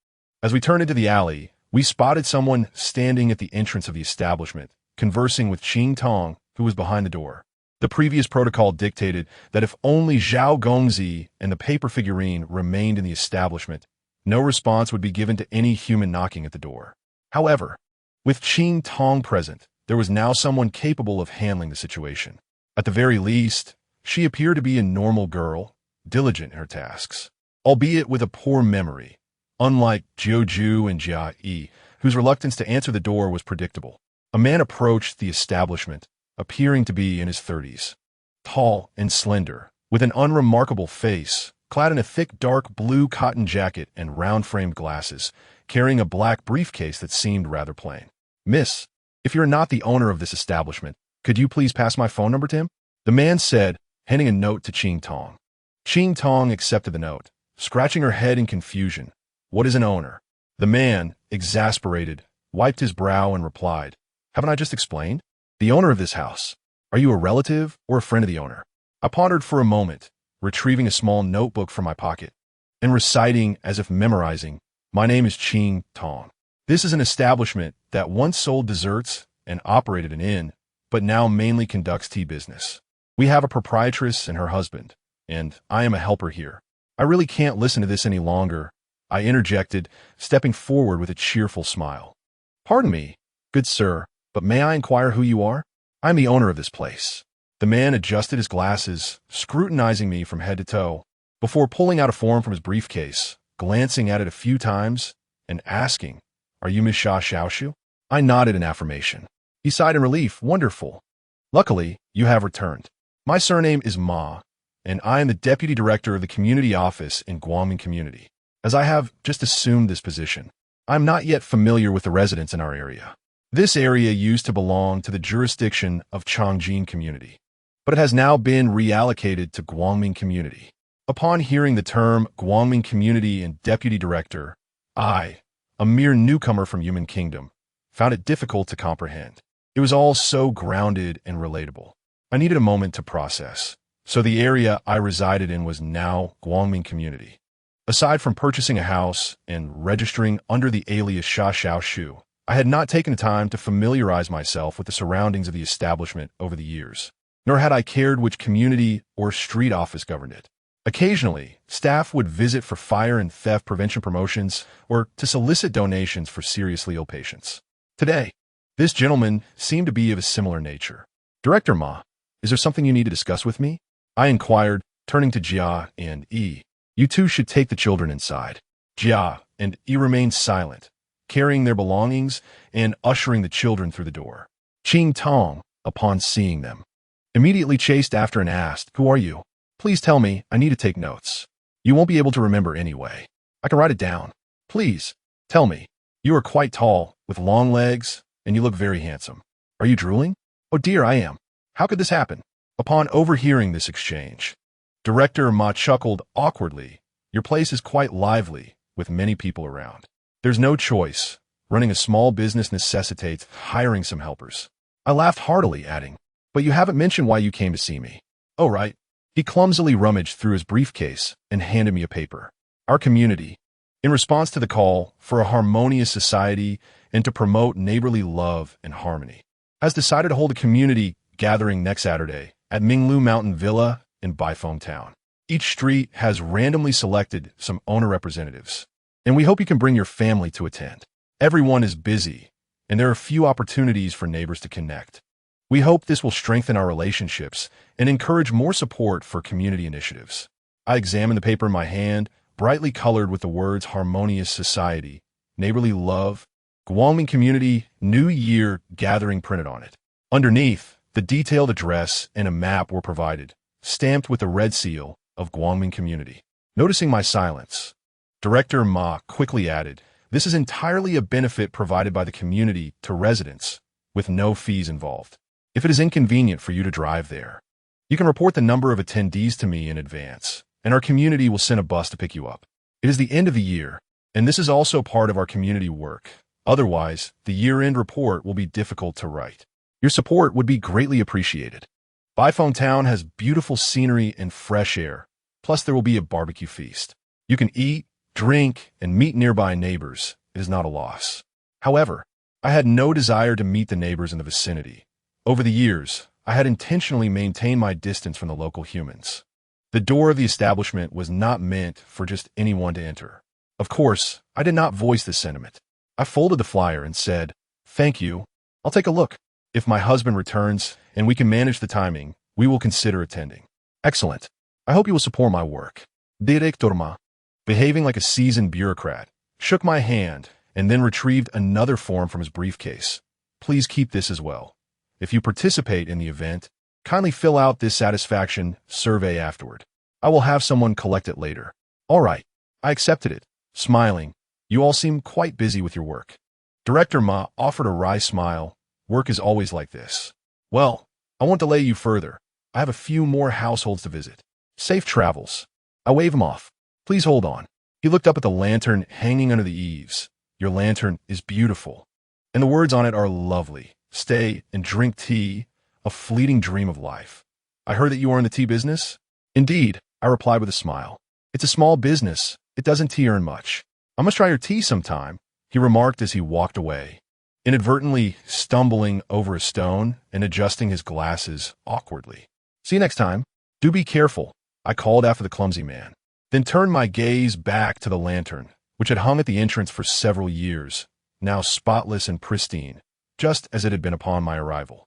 As we turned into the alley, we spotted someone standing at the entrance of the establishment, conversing with Qing Tong, who was behind the door. The previous protocol dictated that if only Zhao Gongzi and the paper figurine remained in the establishment, no response would be given to any human knocking at the door. However, with Qing Tong present, there was now someone capable of handling the situation. At the very least, she appeared to be a normal girl, diligent in her tasks, albeit with a poor memory, unlike Jiu and Jia Yi, whose reluctance to answer the door was predictable. A man approached the establishment, appearing to be in his 30s, tall and slender, with an unremarkable face, clad in a thick dark blue cotton jacket and round-framed glasses, carrying a black briefcase that seemed rather plain. Miss, if you're not the owner of this establishment, could you please pass my phone number to him? The man said, handing a note to Qing Tong. Qing Tong accepted the note, scratching her head in confusion. What is an owner? The man, exasperated, wiped his brow and replied, haven't I just explained? The owner of this house. Are you a relative or a friend of the owner? I pondered for a moment, retrieving a small notebook from my pocket, and reciting as if memorizing, my name is Qing Tong. This is an establishment that once sold desserts and operated an inn, but now mainly conducts tea business. We have a proprietress and her husband, and I am a helper here. I really can't listen to this any longer, I interjected, stepping forward with a cheerful smile. Pardon me, good sir, but may I inquire who you are? I'm the owner of this place. The man adjusted his glasses, scrutinizing me from head to toe, before pulling out a form from his briefcase, glancing at it a few times, and asking, are you Miss Xia Xiaoshu? I nodded in affirmation. He sighed in relief, wonderful. Luckily, you have returned. My surname is Ma, and I am the deputy director of the community office in Guangming Community. As I have just assumed this position, I am not yet familiar with the residents in our area. This area used to belong to the jurisdiction of Chongjin Community, but it has now been reallocated to Guangming Community. Upon hearing the term Guangming Community and Deputy Director, I, a mere newcomer from Yumen Kingdom, found it difficult to comprehend. It was all so grounded and relatable. I needed a moment to process, so the area I resided in was now Guangming Community. Aside from purchasing a house and registering under the alias Xiao Shu, I had not taken the time to familiarize myself with the surroundings of the establishment over the years, nor had I cared which community or street office governed it. Occasionally, staff would visit for fire and theft prevention promotions or to solicit donations for seriously ill patients. Today, this gentleman seemed to be of a similar nature. "Director Ma, is there something you need to discuss with me?" I inquired, turning to Jia and Yi. "You two should take the children inside." Jia and Yi remained silent, carrying their belongings and ushering the children through the door. Qing Tong, upon seeing them, immediately chased after and asked, "Who are you? Please tell me, I need to take notes." "You won't be able to remember anyway. I can write it down. Please, tell me. You are quite tall, with long legs, and you look very handsome. Are you drooling?" "Oh dear, I am. How could this happen?" Upon overhearing this exchange, Director Ma chuckled awkwardly. "Your place is quite lively, with many people around. There's no choice. Running a small business necessitates hiring some helpers." I laughed heartily, adding, "But you haven't mentioned why you came to see me." "Oh, right." He clumsily rummaged through his briefcase and handed me a paper. "Our community, in response to the call for a harmonious society and to promote neighborly love and harmony, has decided to hold a community gathering next Saturday at Minglu Mountain Villa in Baifeng Town. Each street has randomly selected some owner representatives, and we hope you can bring your family to attend. Everyone is busy, and there are few opportunities for neighbors to connect. We hope this will strengthen our relationships and encourage more support for community initiatives." I examined the paper in my hand, brightly colored with the words harmonious society, neighborly love, Guangming community, New Year gathering printed on it. Underneath, the detailed address and a map were provided, stamped with the red seal of Guangming community. Noticing my silence, Director Ma quickly added, "This is entirely a benefit provided by the community to residents, with no fees involved. If it is inconvenient for you to drive there, you can report the number of attendees to me in advance, and our community will send a bus to pick you up. It is the end of the year, and this is also part of our community work. Otherwise, the year-end report will be difficult to write. Your support would be greatly appreciated. Baifeng Town has beautiful scenery and fresh air, plus there will be a barbecue feast. You can eat, drink, and meet nearby neighbors. It is not a loss." However, I had no desire to meet the neighbors in the vicinity. Over the years, I had intentionally maintained my distance from the local humans. The door of the establishment was not meant for just anyone to enter. Of course, I did not voice this sentiment. I folded the flyer and said, "Thank you. I'll take a look. If my husband returns and we can manage the timing, we will consider attending." "Excellent. I hope you will support my work." Director Ma, behaving like a seasoned bureaucrat, shook my hand and then retrieved another form from his briefcase. "Please keep this as well. If you participate in the event, kindly fill out this satisfaction survey afterward. I will have someone collect it later." "All right." I accepted it, smiling. "You all seem quite busy with your work." Director Ma offered a wry smile. "Work is always like this." "Well, I won't delay you further. I have a few more households to visit. Safe travels." I waved him off. "Please hold on." He looked up at the lantern hanging under the eaves. "Your lantern is beautiful, and the words on it are lovely. Stay and drink tea, a fleeting dream of life. I heard that you are in the tea business?" "Indeed," I replied with a smile. "It's a small business. It doesn't tea earn much." "I must try your tea sometime," he remarked as he walked away, inadvertently stumbling over a stone and adjusting his glasses awkwardly. "See you next time. Do be careful," I called after the clumsy man, then turned my gaze back to the lantern, which had hung at the entrance for several years, now spotless and pristine, just as it had been upon my arrival.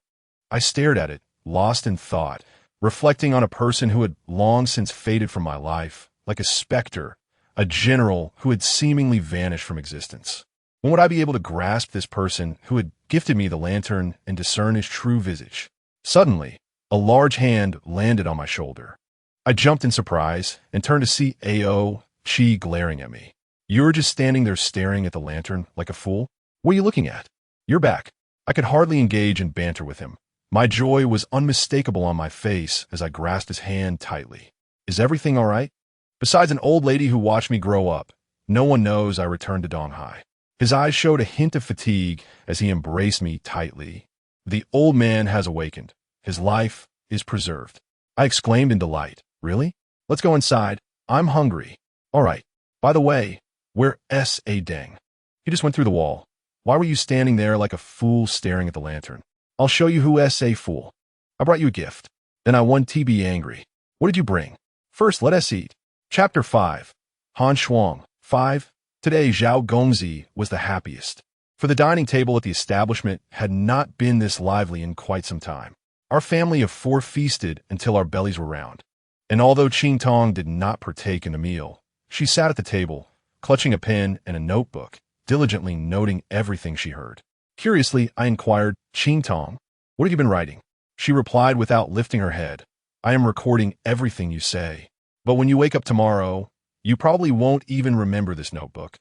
I stared at it, lost in thought, reflecting on a person who had long since faded from my life, like a specter, a general who had seemingly vanished from existence. When would I be able to grasp this person who had gifted me the lantern and discern his true visage? Suddenly, a large hand landed on my shoulder. I jumped in surprise and turned to see A.O. Chi glaring at me. "You're just standing there staring at the lantern like a fool? What are you looking at?" "You're back." I could hardly engage in banter with him. My joy was unmistakable on my face as I grasped his hand tightly. "Is everything all right?" Besides an old lady who watched me grow up, no one knows I returned to Donghai. His eyes showed a hint of fatigue as he embraced me tightly. "The old man has awakened. His life is preserved." I exclaimed in delight. "Really? Let's go inside. I'm hungry." "All right." By the way, where S.A. Deng? He just went through the wall. Why were you standing there like a fool staring at the lantern? I'll show you who S.A. fool. I brought you a gift. Then I want to be angry. What did you bring? First, let us eat. Chapter 5. Han Shuang. 5. Today, Zhao Gongzi was the happiest. For the dining table at the establishment had not been this lively in quite some time. Our family of 4 feasted until our bellies were round. And although Qing Tong did not partake in the meal, she sat at the table, clutching a pen and a notebook, diligently noting everything she heard. Curiously, I inquired, Qing Tong, what have you been writing? She replied without lifting her head, I am recording everything you say. But when you wake up tomorrow, you probably won't even remember this notebook.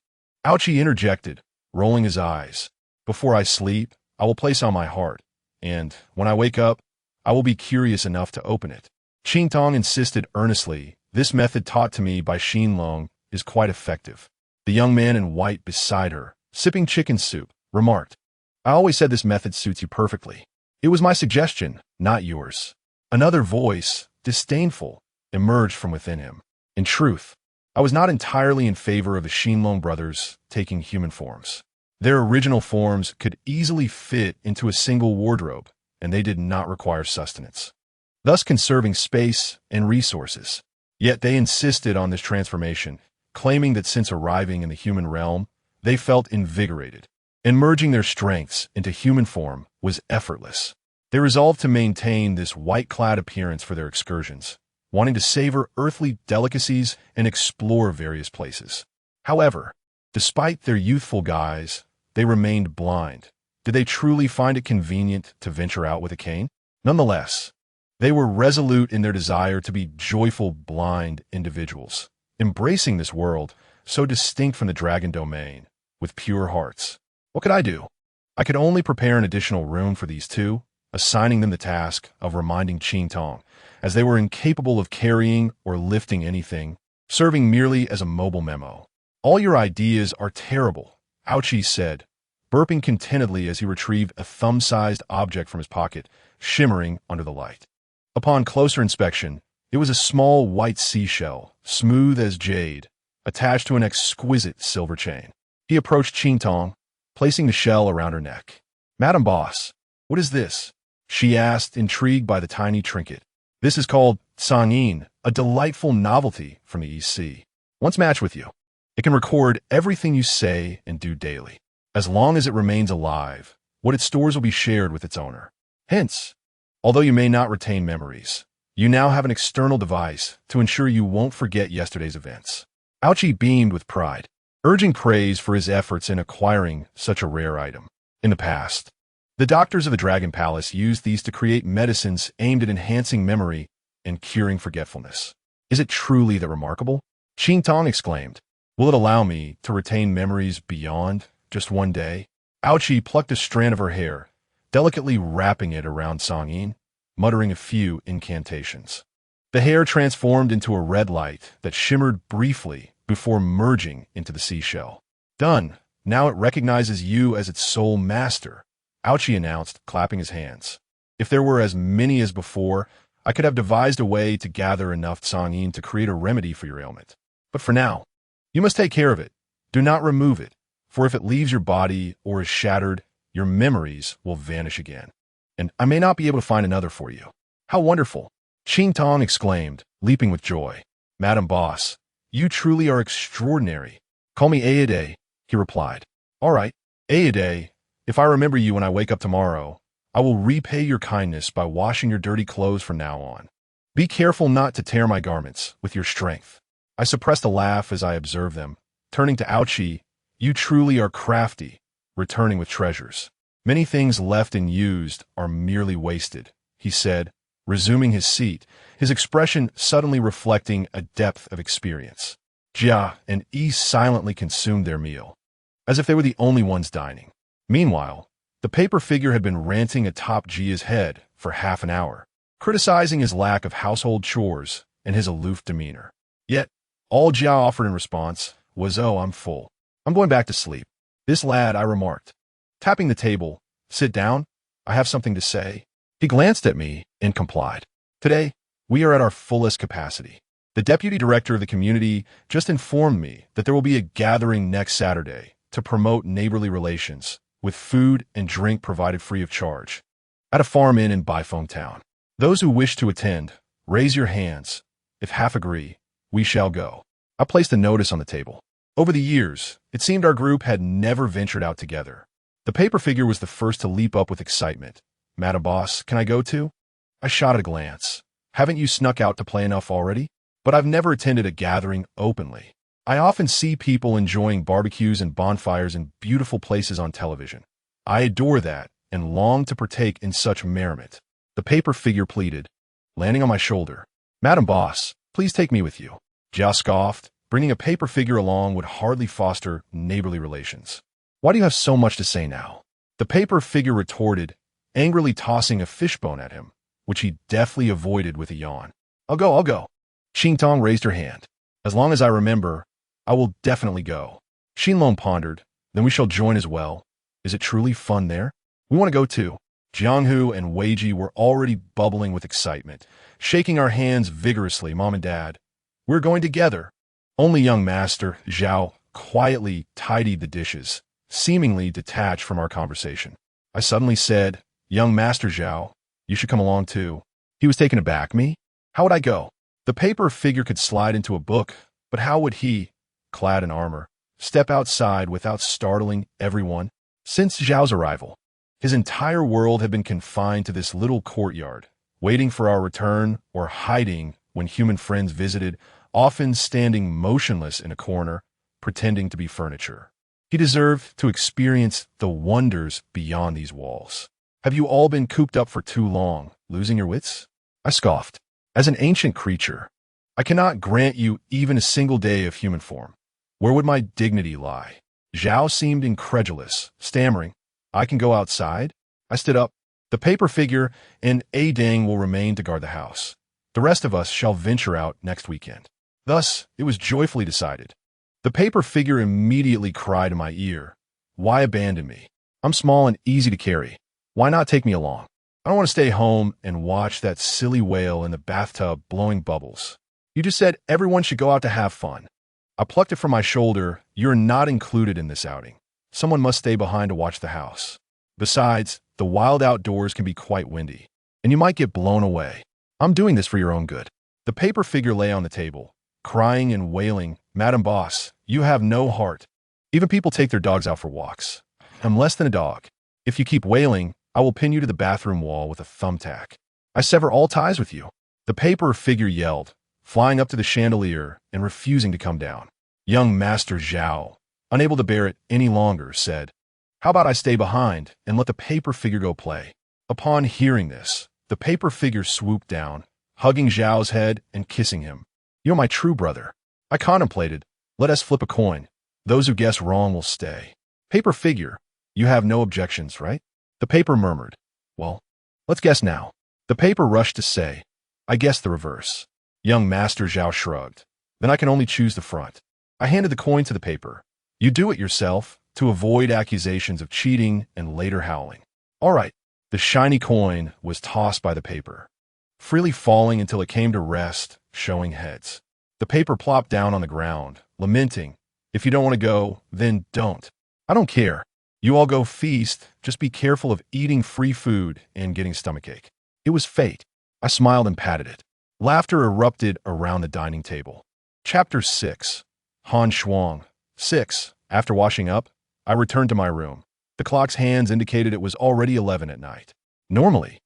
Ouchie interjected, rolling his eyes. Before I sleep, I will place on my heart, and when I wake up, I will be curious enough to open it. Qing Tong insisted earnestly, this method taught to me by Xin Long is quite effective. The young man in white beside her, sipping chicken soup, remarked, I always said this method suits you perfectly. It was my suggestion, not yours. Another voice, disdainful, emerged from within him. In truth, I was not entirely in favor of the Xinlong brothers taking human forms. Their original forms could easily fit into a single wardrobe, and they did not require sustenance, thus conserving space and resources. Yet they insisted on this transformation, claiming that since arriving in the human realm, they felt invigorated, and merging their strengths into human form was effortless. They resolved to maintain this white-clad appearance for their excursions, wanting to savor earthly delicacies and explore various places. However, despite their youthful guise, they remained blind. Did they truly find it convenient to venture out with a cane? Nonetheless, they were resolute in their desire to be joyful, blind individuals, embracing this world so distinct from the dragon domain, with pure hearts. What could I do? I could only prepare an additional room for these two, assigning them the task of reminding Qing Tong, as they were incapable of carrying or lifting anything, serving merely as a mobile memo. All your ideas are terrible, Ouchie said, burping contentedly as he retrieved a thumb-sized object from his pocket, shimmering under the light. Upon closer inspection, it was a small white seashell, smooth as jade, attached to an exquisite silver chain. He approached Qing Tong, placing the shell around her neck. Madam Boss, what is this? She asked, intrigued by the tiny trinket. This is called Sangyin, a delightful novelty from the East Sea. Once matched with you, it can record everything you say and do daily. As long as it remains alive, what it stores will be shared with its owner. Hence, although you may not retain memories, you now have an external device to ensure you won't forget yesterday's events. Ouchie beamed with pride, urging praise for his efforts in acquiring such a rare item. In the past, the doctors of the Dragon Palace used these to create medicines aimed at enhancing memory and curing forgetfulness. Is it truly that remarkable? Qing Tong exclaimed. Will it allow me to retain memories beyond just one day? Ouchie plucked a strand of her hair, delicately wrapping it around Sangyin, muttering a few incantations. The hair transformed into a red light that shimmered briefly before merging into the seashell. Done. Now it recognizes you as its sole master, Ouchie announced, clapping his hands. If there were as many as before, I could have devised a way to gather enough Sangyin to create a remedy for your ailment. But for now, you must take care of it. Do not remove it, for if it leaves your body or is shattered, your memories will vanish again. And I may not be able to find another for you. How wonderful! Qing Tong exclaimed, leaping with joy. Madam Boss, you truly are extraordinary. Call me Aide, he replied. All right, Aide, if I remember you when I wake up tomorrow, I will repay your kindness by washing your dirty clothes from now on. Be careful not to tear my garments with your strength. I suppressed a laugh as I observed them. Turning to Ouchie, you truly are crafty, returning with treasures. Many things left unused are merely wasted, he said, resuming his seat, his expression suddenly reflecting a depth of experience. Jia and Yi silently consumed their meal, as if they were the only ones dining. Meanwhile, the paper figure had been ranting atop Jia's head for half an hour, criticizing his lack of household chores and his aloof demeanor. Yet, all Jia offered in response was, oh, I'm full. I'm going back to sleep. This lad, I remarked, tapping the table, sit down, I have something to say. He glanced at me and complied. Today, we are at our fullest capacity. The deputy director of the community just informed me that there will be a gathering next Saturday to promote neighborly relations, with food and drink provided free of charge, at a farm inn in Baifeng Town. Those who wish to attend, raise your hands. If half agree, we shall go. I placed a notice on the table. Over the years, it seemed our group had never ventured out together. The paper figure was the first to leap up with excitement. Madam Boss, can I go too? I shot a glance. Haven't you snuck out to play enough already? But I've never attended a gathering openly. I often see people enjoying barbecues and bonfires in beautiful places on television. I adore that and long to partake in such merriment. The paper figure pleaded, landing on my shoulder. Madam Boss, please take me with you. Jia scoffed. Bringing a paper figure along would hardly foster neighborly relations. Why do you have so much to say now? The paper figure retorted, angrily tossing a fishbone at him, which he deftly avoided with a yawn. I'll go. Xingtong raised her hand. As long as I remember, I will definitely go. Xinlong pondered, then we shall join as well. Is it truly fun there? We want to go too. Jianghu and Weiji were already bubbling with excitement, shaking our hands vigorously. Mom and Dad, we're going together. Only young Master Zhao quietly tidied the dishes, seemingly detached from our conversation. I suddenly said, Young Master Zhao, you should come along too. He was taken aback. Me? How would I go? The paper figure could slide into a book, but how would he, clad in armor, step outside without startling everyone? Since Zhao's arrival, his entire world had been confined to this little courtyard, waiting for our return or hiding when human friends visited, often standing motionless in a corner, pretending to be furniture. He deserved to experience the wonders beyond these walls. Have you all been cooped up for too long, losing your wits? I scoffed. As an ancient creature, I cannot grant you even a single day of human form. Where would my dignity lie? Zhao seemed incredulous, stammering, I can go outside? I stood up. The paper figure and A Dang will remain to guard the house. The rest of us shall venture out next weekend. Thus, it was joyfully decided. The paper figure immediately cried in my ear, Why abandon me? I'm small and easy to carry. Why not take me along? I don't want to stay home and watch that silly whale in the bathtub blowing bubbles. You just said everyone should go out to have fun. I plucked it from my shoulder. You're not included in this outing. Someone must stay behind to watch the house. Besides, the wild outdoors can be quite windy, and you might get blown away. I'm doing this for your own good. The paper figure lay on the table, crying and wailing, Madam Boss, you have no heart. Even people take their dogs out for walks. I'm less than a dog. If you keep wailing, I will pin you to the bathroom wall with a thumbtack. I sever all ties with you. The paper figure yelled, flying up to the chandelier and refusing to come down. Young Master Zhao, unable to bear it any longer, said, How about I stay behind and let the paper figure go play? Upon hearing this, the paper figure swooped down, hugging Zhao's head and kissing him. You're my true brother. I contemplated, let us flip a coin. Those who guess wrong will stay. Paper figure, you have no objections, right? The paper murmured, Well, let's guess now. The paper rushed to say, I guess the reverse. Young Master Zhao shrugged. Then I can only choose the front. I handed the coin to the paper. You do it yourself, to avoid accusations of cheating and later howling. All right. The shiny coin was tossed by the paper, freely falling until it came to rest, showing heads. The paper plopped down on the ground, lamenting, If you don't want to go, then don't. I don't care. You all go feast, just be careful of eating free food and getting stomachache. It was fate. I smiled and patted it. Laughter erupted around the dining table. Chapter 6. Han Shuang. 6. After washing up, I returned to my room. The clock's hands indicated it was already 11 at night. Normally,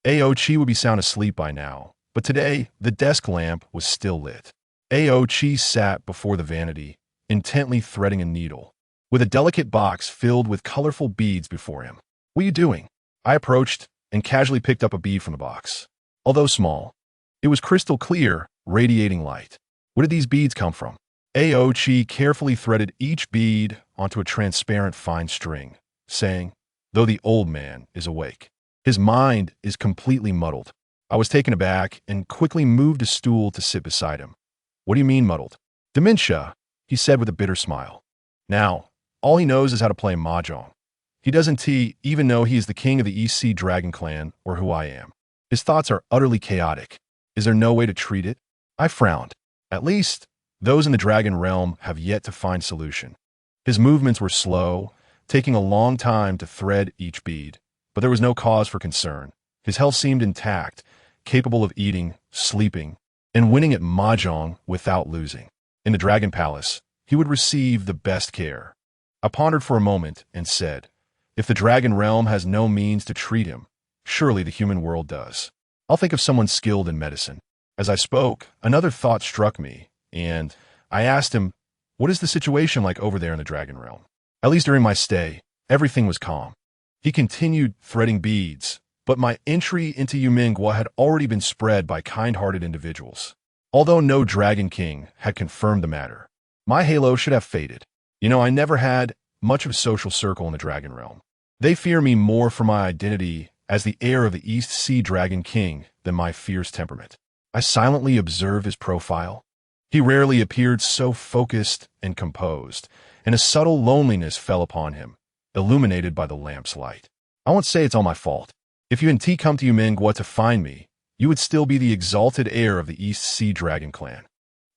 Ao Chi would be sound asleep by now, but today the desk lamp was still lit. Ao Chi sat before the vanity, intently threading a needle, with a delicate box filled with colorful beads before him. What are you doing? I approached and casually picked up a bead from the box. Although small, it was crystal clear, radiating light. Where did these beads come from? Ao Chi carefully threaded each bead onto a transparent fine string, saying, Though the old man is awake, his mind is completely muddled. I was taken aback and quickly moved a stool to sit beside him. What do you mean muddled? Dementia, he said with a bitter smile. Now, all he knows is how to play mahjong. He doesn't even know he is the king of the East Sea Dragon Clan or who I am. His thoughts are utterly chaotic. Is there no way to treat it? I frowned. At least, those in the dragon realm have yet to find solution. His movements were slow, taking a long time to thread each bead, but there was no cause for concern. His health seemed intact, capable of eating, sleeping, and winning at mahjong without losing. In the Dragon Palace, he would receive the best care. I pondered for a moment and said, if the Dragon Realm has no means to treat him, surely the human world does. I'll think of someone skilled in medicine. As I spoke, another thought struck me, and I asked him, what is the situation like over there in the Dragon Realm? At least during my stay, everything was calm. He continued threading beads, but my entry into Yumen Guo had already been spread by kind-hearted individuals. Although no Dragon King had confirmed the matter, my halo should have faded. I never had much of a social circle in the Dragon Realm. They fear me more for my identity as the heir of the East Sea Dragon King than my fierce temperament. I silently observed his profile. He rarely appeared so focused and composed, and a subtle loneliness fell upon him, illuminated by the lamp's light. I won't say it's all my fault. If you hadn't come to Yumen Guo to find me, you would still be the exalted heir of the East Sea Dragon clan.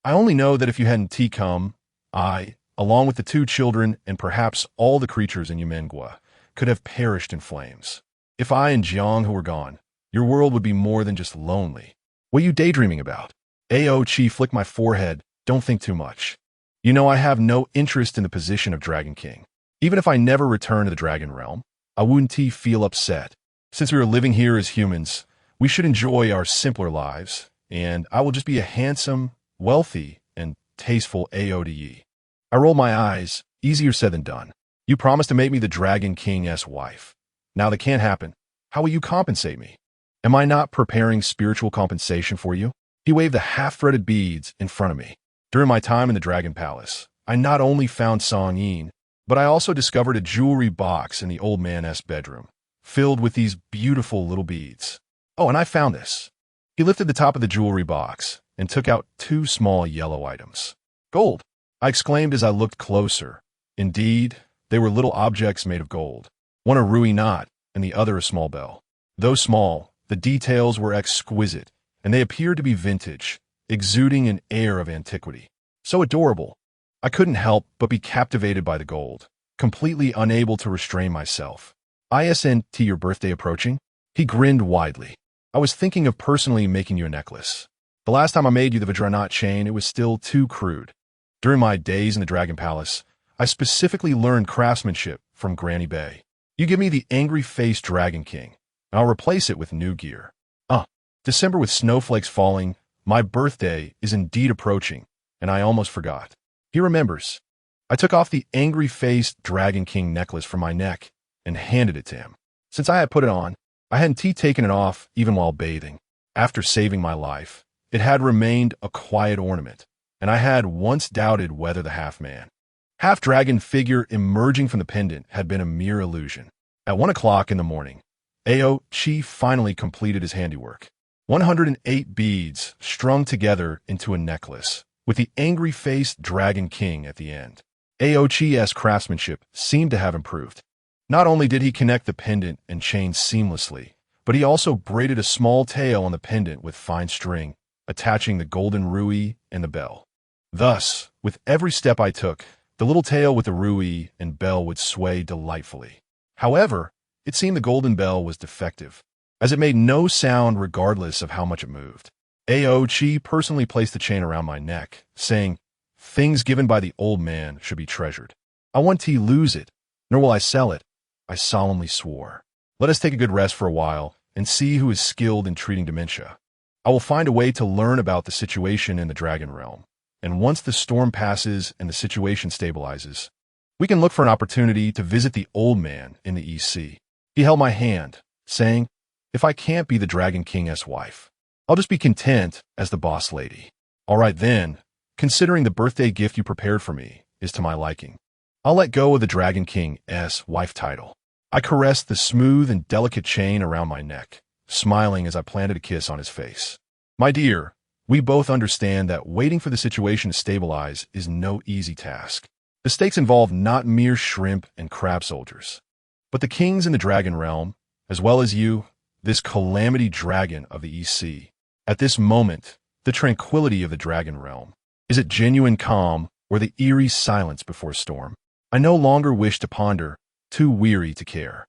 I only know that if you hadn't come, I, along with the 2 children and perhaps all the creatures in Yumen Guo, could have perished in flames. If I and Jiang were gone, your world would be more than just lonely. What are you daydreaming about? Chi flicked my forehead. Don't think too much. I have no interest in the position of Dragon King. Even if I never return to the Dragon Realm, I wouldn't feel upset. Since we are living here as humans, we should enjoy our simpler lives, and I will just be a handsome, wealthy, and tasteful Ao to ye. I rolled my eyes. Easier said than done. You promised to make me the Dragon King's wife. Now that can't happen. How will you compensate me? Am I not preparing spiritual compensation for you? He waved the half-threaded beads in front of me. During my time in the Dragon Palace, I not only found Song Yin, but I also discovered a jewelry box in the old man's bedroom, filled with these beautiful little beads. Oh, and I found this. He lifted the top of the jewelry box and took out 2 small yellow items. Gold, I exclaimed as I looked closer. Indeed, they were little objects made of gold. One a ruby knot and the other a small bell. Though small, the details were exquisite, and they appeared to be vintage, exuding an air of antiquity. So adorable. I couldn't help but be captivated by the gold, completely unable to restrain myself. Isn't your birthday approaching? He grinned widely. I was thinking of personally making you a necklace. The last time I made you the Vajranat chain, it was still too crude. During my days in the Dragon Palace, I specifically learned craftsmanship from Granny Bay. You give me the angry-faced Dragon King, and I'll replace it with new gear. December with snowflakes falling, my birthday is indeed approaching, and I almost forgot. He remembers. I took off the angry-faced Dragon King necklace from my neck and handed it to him. Since I had put it on, I hadn't taken it off even while bathing. After saving my life, it had remained a quiet ornament, and I had once doubted whether the half-man, half-dragon figure emerging from the pendant had been a mere illusion. At 1 o'clock in the morning, Chi finally completed his handiwork. 108 beads strung together into a necklace, with the angry-faced Dragon King at the end. Chi's craftsmanship seemed to have improved. Not only did he connect the pendant and chain seamlessly, but he also braided a small tail on the pendant with fine string, attaching the golden ruby and the bell. Thus, with every step I took, the little tail with the ruby and bell would sway delightfully. However, it seemed the golden bell was defective, as it made no sound regardless of how much it moved. Chi personally placed the chain around my neck, saying, "Things given by the old man should be treasured. I won't lose it, nor will I sell it," I solemnly swore. Let us take a good rest for a while and see who is skilled in treating dementia. I will find a way to learn about the situation in the Dragon Realm, and once the storm passes and the situation stabilizes, we can look for an opportunity to visit the old man in the East Sea. He held my hand, saying, "If I can't be the Dragon King's wife, I'll just be content as the boss lady." All right then, considering the birthday gift you prepared for me is to my liking, I'll let go of the Dragon King's wife title. I caressed the smooth and delicate chain around my neck, smiling as I planted a kiss on his face. My dear, we both understand that waiting for the situation to stabilize is no easy task. The stakes involve not mere shrimp and crab soldiers, but the kings in the Dragon Realm, as well as you, this calamity dragon of the East Sea. At this moment, the tranquility of the Dragon Realm Is it genuine calm or the eerie silence before storm? I no longer wish to ponder, too weary to care.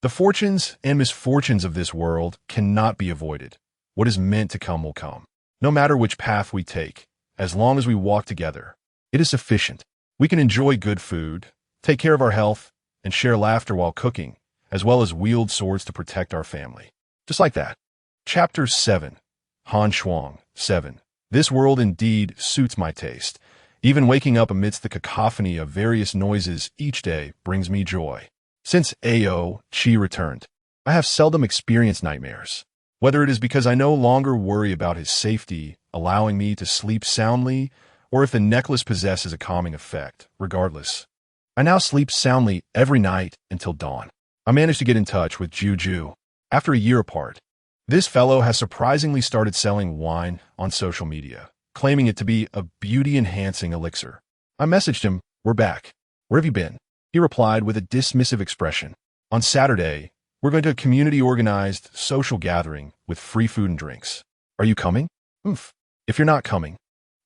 The fortunes and misfortunes of this world cannot be avoided. What is meant to come will come. No matter which path we take, as long as we walk together, it is sufficient. We can enjoy good food, take care of our health, and share laughter while cooking, as well as wield swords to protect our family. Just like that. Chapter 7. Hanshuang 7. This world indeed suits my taste. Even waking up amidst the cacophony of various noises each day brings me joy. Since Ao Qi returned, I have seldom experienced nightmares. Whether it is because I no longer worry about his safety, allowing me to sleep soundly, or if the necklace possesses a calming effect, regardless. I now sleep soundly every night until dawn. I managed to get in touch with Juju after a year apart. This fellow has surprisingly started selling wine on social media, claiming it to be a beauty-enhancing elixir. I messaged him, "We're back. Where have you been?" He replied with a dismissive expression. "On Saturday, we're going to a community-organized social gathering with free food and drinks. Are you coming?" "Oomph. If you're not coming,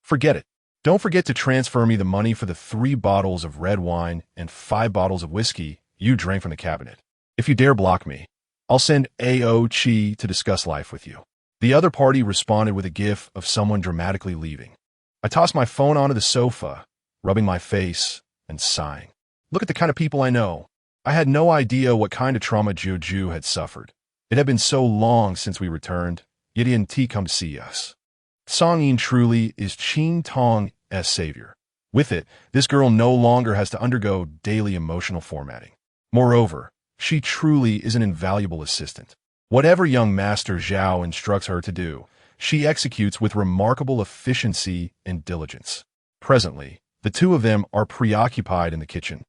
forget it. Don't forget to transfer me the money for the 3 bottles of red wine and 5 bottles of whiskey you drank from the cabinet. If you dare block me, I'll send Ao Qi to discuss life with you." The other party responded with a gif of someone dramatically leaving. I tossed my phone onto the sofa, rubbing my face and sighing. Look at the kind of people I know. I had no idea what kind of trauma Juju had suffered. It had been so long since we returned, yet he hadn't come to see us. Song Yin truly is Qin Tong's savior. With it, this girl no longer has to undergo daily emotional formatting. Moreover, she truly is an invaluable assistant. Whatever young Master Zhao instructs her to do, she executes with remarkable efficiency and diligence. Presently, the two of them are preoccupied in the kitchen,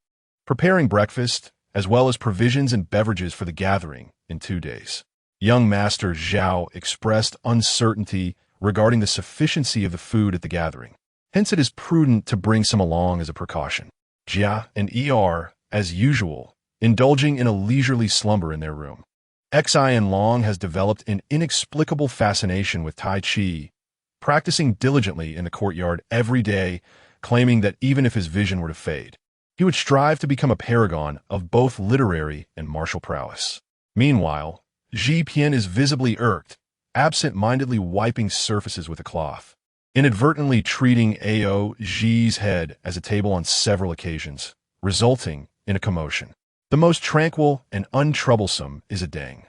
preparing breakfast, as well as provisions and beverages for the gathering in 2 days. Young Master Zhao expressed uncertainty regarding the sufficiency of the food at the gathering. Hence, it is prudent to bring some along as a precaution. Jia and Er, as usual, indulging in a leisurely slumber in their room. Xian Long has developed an inexplicable fascination with Tai Chi, practicing diligently in the courtyard every day, claiming that even if his vision were to fade, he would strive to become a paragon of both literary and martial prowess. Meanwhile, Ji Pian is visibly irked, absent-mindedly wiping surfaces with a cloth, inadvertently treating Ao Ji's head as a table on several occasions, resulting in a commotion. The most tranquil and untroublesome is a Deng.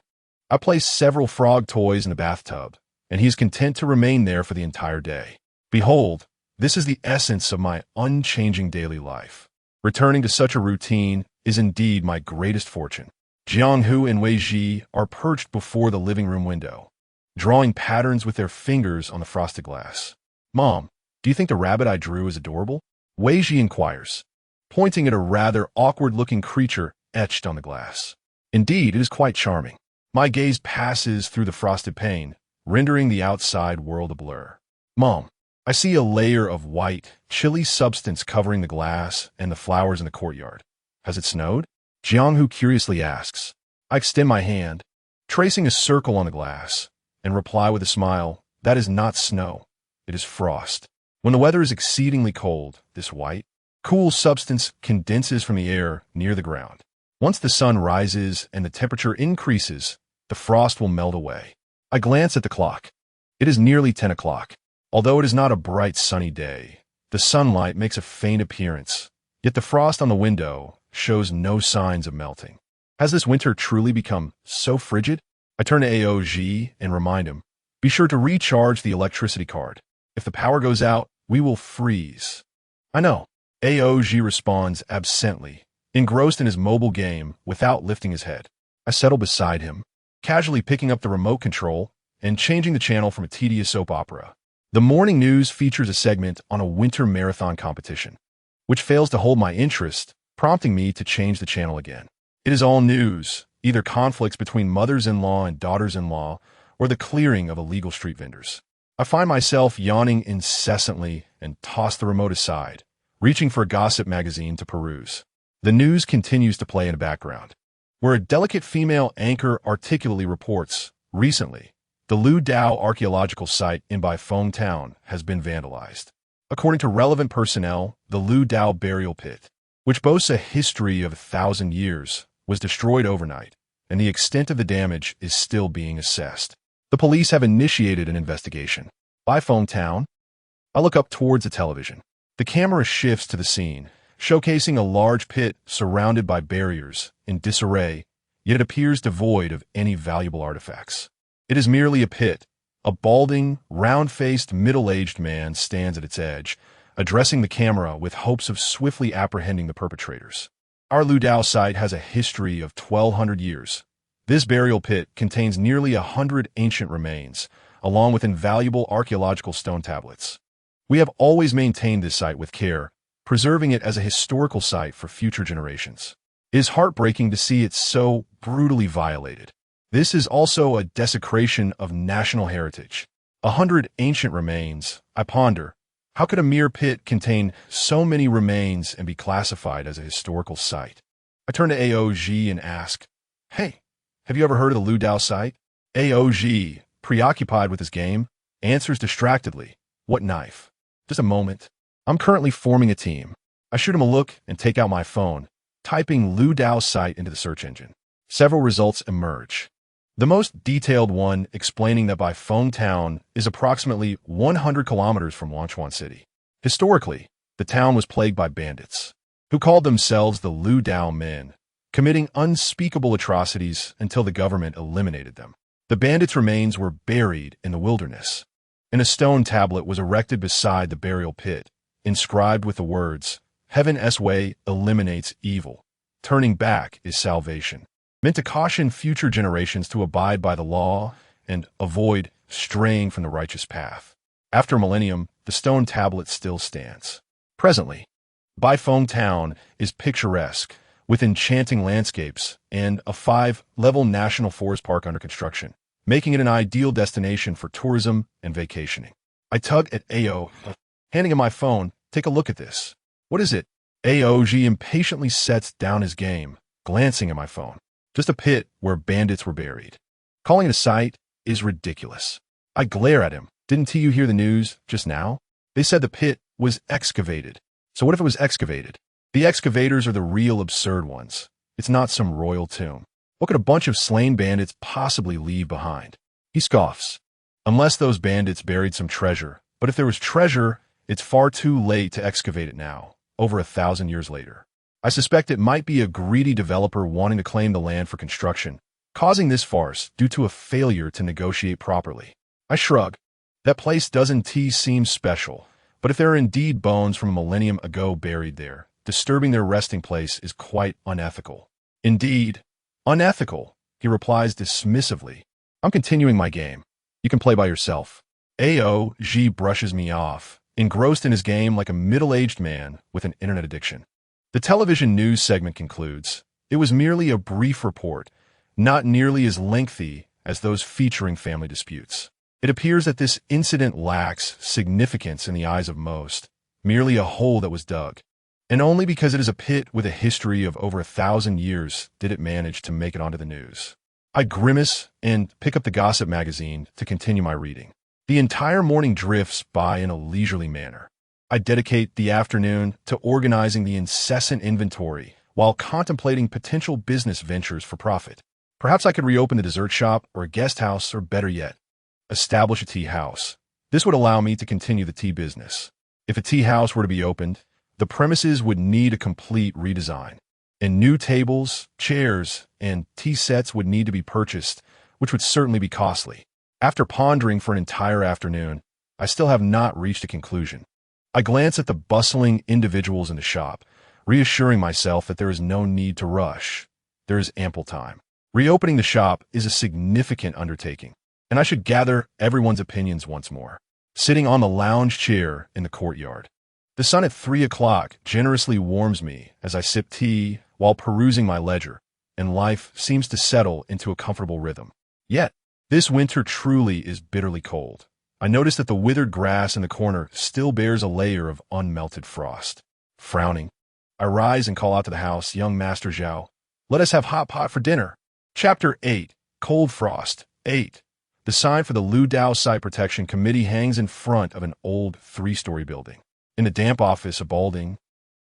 I place several frog toys in the bathtub, and he is content to remain there for the entire day. Behold, this is the essence of my unchanging daily life. Returning to such a routine is indeed my greatest fortune. Jianghu and Wei Ji are perched before the living room window, drawing patterns with their fingers on the frosted glass. "Mom, do you think the rabbit I drew is adorable?" Wei Ji inquires, pointing at a rather awkward-looking creature etched on the glass. "Indeed, it is quite charming." My gaze passes through the frosted pane, rendering the outside world a blur. "Mom, I see a layer of white, chilly substance covering the glass and the flowers in the courtyard. Has it snowed?" Jianghu curiously asks. I extend my hand, tracing a circle on the glass, and reply with a smile, "That is not snow. It is frost." When the weather is exceedingly cold, this white, cool substance condenses from the air near the ground. Once the sun rises and the temperature increases, the frost will melt away. I glance at the clock. It is nearly 10 o'clock. Although it is not a bright sunny day, the sunlight makes a faint appearance, yet the frost on the window shows no signs of melting. Has this winter truly become so frigid? I turn to Ao Ji and remind him, "Be sure to recharge the electricity card. If the power goes out, we will freeze." "I know." Ao Ji responds absently, engrossed in his mobile game without lifting his head. I settle beside him, casually picking up the remote control and changing the channel from a tedious soap opera. The morning news features a segment on a winter marathon competition, which fails to hold my interest, prompting me to change the channel again. It is all news, either conflicts between mothers-in-law and daughters-in-law, or the clearing of illegal street vendors. I find myself yawning incessantly and toss the remote aside, reaching for a gossip magazine to peruse. The news continues to play in the background, where a delicate female anchor articulately reports, recently, the Lu Dao archaeological site in Baifeng town has been vandalized. According to relevant personnel, the Lu Dao burial pit, which boasts a history of 1,000 years, was destroyed overnight, and the extent of the damage is still being assessed. The police have initiated an investigation. By Feng Town, I look up towards the television. The camera shifts to the scene, showcasing a large pit surrounded by barriers, in disarray, yet it appears devoid of any valuable artifacts. It is merely a pit. A balding, round-faced, middle-aged man stands at its edge, addressing the camera with hopes of swiftly apprehending the perpetrators. Our Lu Dao site has a history of 1,200 years. This burial pit contains nearly 100 ancient remains, along with invaluable archaeological stone tablets. We have always maintained this site with care, preserving it as a historical site for future generations. It is heartbreaking to see it so brutally violated. This is also a desecration of national heritage. 100 ancient remains, I ponder. How could a mere pit contain so many remains and be classified as a historical site? I turn to AOG and ask, "Hey, have you ever heard of the Lu Dao site?" AOG, preoccupied with his game, answers distractedly, "What knife?" Just a moment. I'm currently forming a team. I shoot him a look and take out my phone, typing Lu Dao site into the search engine. Several results emerge. The most detailed one explaining that Bai Feng Town is approximately 100 kilometers from Wangchuan City. Historically, the town was plagued by bandits, who called themselves the Lu Dao Men, committing unspeakable atrocities until the government eliminated them. The bandits' remains were buried in the wilderness, and a stone tablet was erected beside the burial pit, inscribed with the words, "Heaven's way eliminates evil. Turning back is salvation," meant to caution future generations to abide by the law and avoid straying from the righteous path. After a millennium, the stone tablet still stands. Presently, Bai Feng Town is picturesque, with enchanting landscapes and a 5-level national forest park under construction, making it an ideal destination for tourism and vacationing. I tug at AO, handing him my phone. "Take a look at this." "What is it?" AOG impatiently sets down his game, glancing at my phone. "Just a pit where bandits were buried. Calling it a site is ridiculous." I glare at him. "Didn't you hear the news just now? They said the pit was excavated." "So what if it was excavated?" "The excavators are the real absurd ones. It's not some royal tomb. What could a bunch of slain bandits possibly leave behind?" He scoffs. "Unless those bandits buried some treasure. But if there was treasure, it's far too late to excavate it now, over 1,000 years later. I suspect it might be a greedy developer wanting to claim the land for construction, causing this farce due to a failure to negotiate properly." I shrug. That place doesn't seem special, but if there are indeed bones from a millennium ago buried there, disturbing their resting place is quite unethical. "Indeed, unethical," he replies dismissively. I'm continuing my game. "You can play by yourself." AOG brushes me off, engrossed in his game like a middle-aged man with an internet addiction. The television news segment concludes. It was merely a brief report, not nearly as lengthy as those featuring family disputes. It appears that this incident lacks significance in the eyes of most, merely a hole that was dug. And only because it is a pit with a history of over 1,000 years did it manage to make it onto the news. I grimace and pick up the gossip magazine to continue my reading. The entire morning drifts by in a leisurely manner. I dedicate the afternoon to organizing the incessant inventory while contemplating potential business ventures for profit. Perhaps I could reopen the dessert shop or a guest house, or better yet, establish a tea house. This would allow me to continue the tea business. If a tea house were to be opened, the premises would need a complete redesign, and new tables, chairs, and tea sets would need to be purchased, which would certainly be costly. After pondering for an entire afternoon, I still have not reached a conclusion. I glance at the bustling individuals in the shop, reassuring myself that there is no need to rush. There is ample time. Reopening the shop is a significant undertaking, and I should gather everyone's opinions once more. Sitting on the lounge chair in the courtyard. The sun at 3 o'clock generously warms me as I sip tea while perusing my ledger, and life seems to settle into a comfortable rhythm. Yet, this winter truly is bitterly cold. I notice that the withered grass in the corner still bears a layer of unmelted frost. Frowning, I rise and call out to the house, "Young Master Zhao, let us have hot pot for dinner." Chapter 8, Cold Frost. 8. The sign for the Lu Dao Site Protection Committee hangs in front of an old 3-story building. In the damp office, a balding,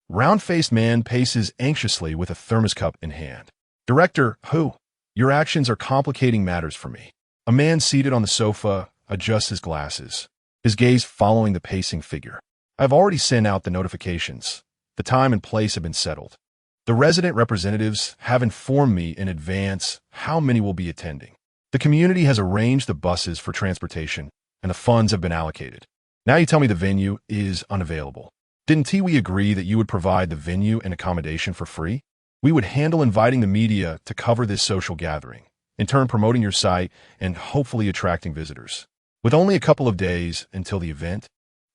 round-faced man paces anxiously with a thermos cup in hand. Director Hu, your actions are complicating matters for me. A man seated on the sofa adjusts his glasses, his gaze following the pacing figure. I've already sent out the notifications. The time and place have been settled. The resident representatives have informed me in advance how many will be attending. The community has arranged the buses for transportation, and the funds have been allocated. Now you tell me the venue is unavailable. Didn't we agree that you would provide the venue and accommodation for free? We would handle inviting the media to cover this social gathering, in turn promoting your site and hopefully attracting visitors. With only a couple of days until the event,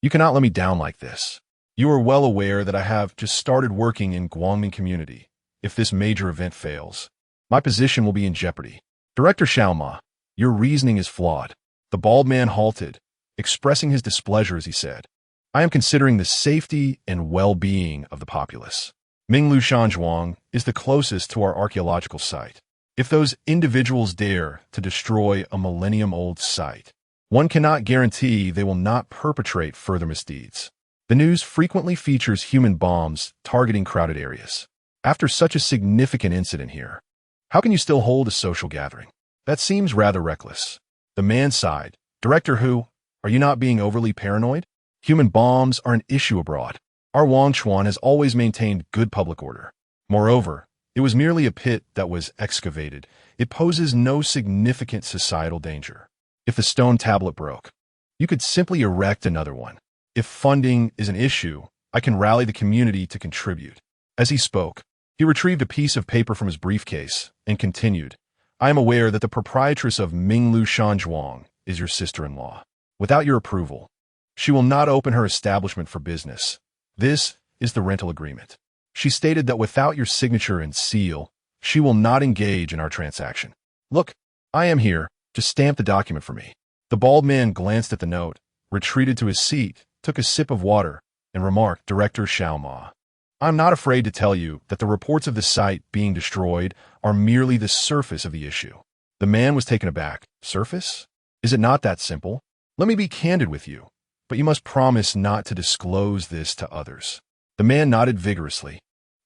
you cannot let me down like this. You are well aware that I have just started working in Guangming community. If this major event fails, my position will be in jeopardy. Director Xiaomai, your reasoning is flawed. The bald man halted, expressing his displeasure as he said, I am considering the safety and well-being of the populace. Minglu Shanzhuang is the closest to our archaeological site. If those individuals dare to destroy a millennium-old site, one cannot guarantee they will not perpetrate further misdeeds. The news frequently features human bombs targeting crowded areas. After such a significant incident here, how can you still hold a social gathering? That seems rather reckless. The man sighed. Director Hu, are you not being overly paranoid? Human bombs are an issue abroad. Our Wangchuan has always maintained good public order. Moreover, it was merely a pit that was excavated. It poses no significant societal danger. If the stone tablet broke, you could simply erect another one. If funding is an issue, I can rally the community to contribute. As he spoke, he retrieved a piece of paper from his briefcase and continued, I am aware that the proprietress of Minglu Shanzhuang is your sister-in-law. Without your approval, she will not open her establishment for business. This is the rental agreement. She stated that without your signature and seal, she will not engage in our transaction. Look, I am here. Just stamp the document for me. The bald man glanced at the note, retreated to his seat, took a sip of water, and remarked, Director Xiaomai, I'm not afraid to tell you that the reports of the site being destroyed are merely the surface of the issue. The man was taken aback. Surface? Is it not that simple? Let me be candid with you, but you must promise not to disclose this to others. The man nodded vigorously.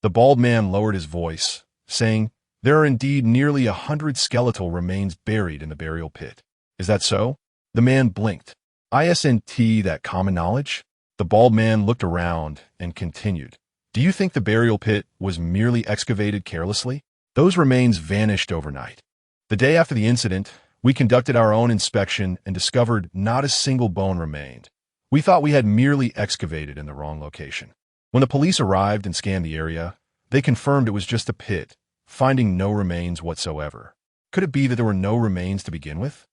The bald man lowered his voice, saying, There are indeed nearly 100 skeletal remains buried in the burial pit. Is that so? The man blinked. Isn't that common knowledge? The bald man looked around and continued. Do you think the burial pit was merely excavated carelessly? Those remains vanished overnight. The day after the incident, we conducted our own inspection and discovered not a single bone remained. We thought we had merely excavated in the wrong location. When the police arrived and scanned the area, they confirmed it was just a pit, finding no remains whatsoever. Could it be that there were no remains to begin with?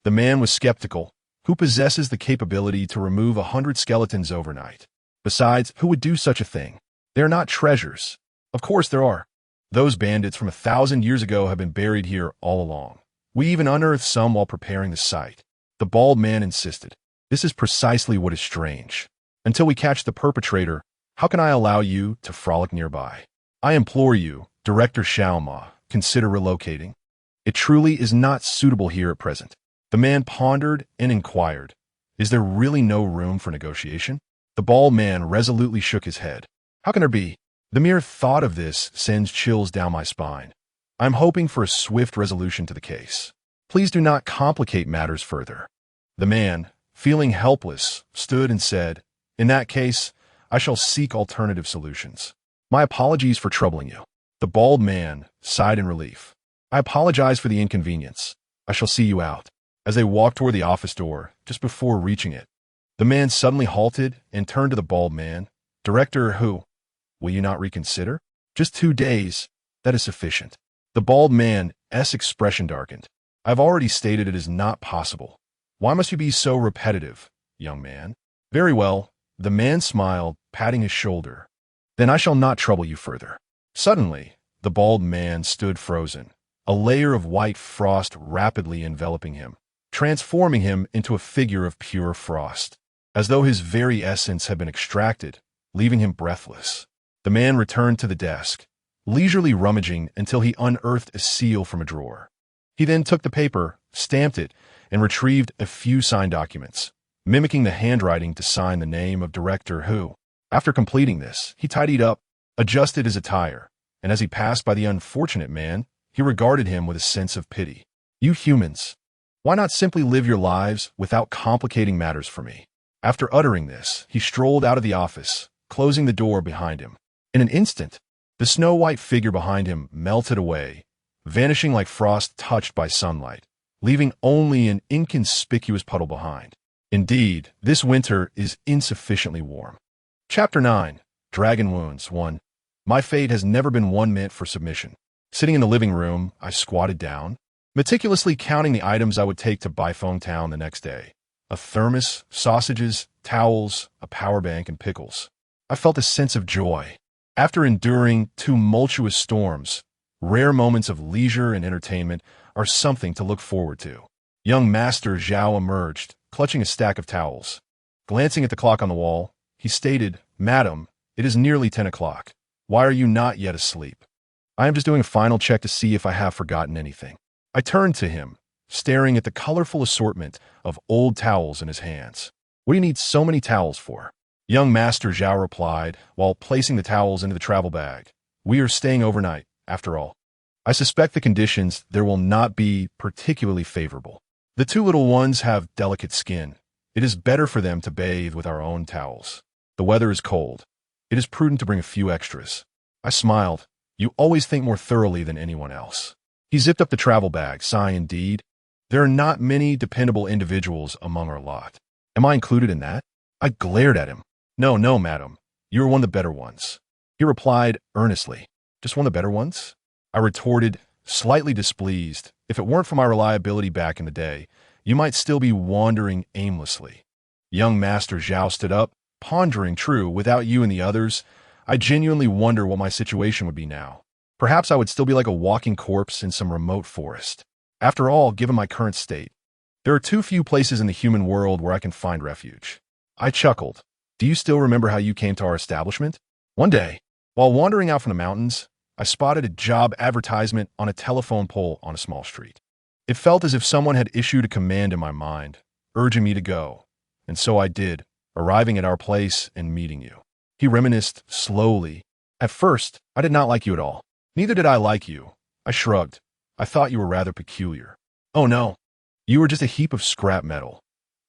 The man was skeptical. Who possesses the capability to remove 100 skeletons overnight? Besides, who would do such a thing? They're not treasures. Of course there are. Those bandits from 1,000 years ago have been buried here all along. We even unearthed some while preparing the site. The bald man insisted. This is precisely what is strange. Until we catch the perpetrator, how can I allow you to frolic nearby? I implore you, Director Xiaomai, consider relocating. It truly is not suitable here at present. The man pondered and inquired, Is there really no room for negotiation? The bald man resolutely shook his head. How can there be? The mere thought of this sends chills down my spine. I'm hoping for a swift resolution to the case. Please do not complicate matters further. The man, feeling helpless, stood and said, In that case, I shall seek alternative solutions. My apologies for troubling you. The bald man sighed in relief. I apologize for the inconvenience. I shall see you out. As they walked toward the office door, just before reaching it, the man suddenly halted and turned to the bald man. Director Hu, will you not reconsider? Just 2 days. That is sufficient. The bald man's expression darkened. I've already stated it is not possible. Why must you be so repetitive, young man? Very well. The man smiled, patting his shoulder. Then I shall not trouble you further. Suddenly, the bald man stood frozen, a layer of white frost rapidly enveloping him, transforming him into a figure of pure frost, as though his very essence had been extracted, leaving him breathless. The man returned to the desk, leisurely rummaging until he unearthed a seal from a drawer. He then took the paper, stamped it, and retrieved a few signed documents, mimicking the handwriting to sign the name of Director Hu. After completing this, he tidied up, adjusted his attire, and as he passed by the unfortunate man, he regarded him with a sense of pity. You humans, why not simply live your lives without complicating matters for me? After uttering this, he strolled out of the office, closing the door behind him. In an instant, the snow-white figure behind him melted away, vanishing like frost touched by sunlight, leaving only an inconspicuous puddle behind. Indeed, this winter is insufficiently warm. Chapter 9. Dragon Wounds 1. My fate has never been one meant for submission. Sitting in the living room, I squatted down, meticulously counting the items I would take to Baifeng Town the next day. A thermos, sausages, towels, a power bank, and pickles. I felt a sense of joy. After enduring tumultuous storms, rare moments of leisure and entertainment are something to look forward to. Young Master Zhao emerged, clutching a stack of towels. Glancing at the clock on the wall, he stated, "Madam, it is nearly 10 o'clock. Why are you not yet asleep?" "I am just doing a final check to see if I have forgotten anything." I turned to him, staring at the colorful assortment of old towels in his hands. "What do you need so many towels for?" Young Master Zhao replied, while placing the towels into the travel bag. "We are staying overnight, after all. I suspect the conditions there will not be particularly favorable. The two little ones have delicate skin. It is better for them to bathe with our own towels. The weather is cold. It is prudent to bring a few extras." I smiled. "You always think more thoroughly than anyone else." He zipped up the travel bag, sighing indeed. "There are not many dependable individuals among our lot. Am I included in that?" I glared at him. No, madam. You are one of the better ones." He replied earnestly. "Just one of the better ones?" I retorted, slightly displeased. "If it weren't for my reliability back in the day, you might still be wandering aimlessly." Young Master Zhao stood up, pondering. "True, without you and the others, I genuinely wonder what my situation would be now. Perhaps I would still be like a walking corpse in some remote forest. After all, given my current state, there are too few places in the human world where I can find refuge." I chuckled. "Do you still remember how you came to our establishment?" "One day, while wandering out from the mountains, I spotted a job advertisement on a telephone pole on a small street. It felt as if someone had issued a command in my mind, urging me to go. And so I did, arriving at our place and meeting you." He reminisced slowly. "At first, I did not like you at all. Neither did I like you." I shrugged. "I thought you were rather peculiar." "Oh no, you were just a heap of scrap metal.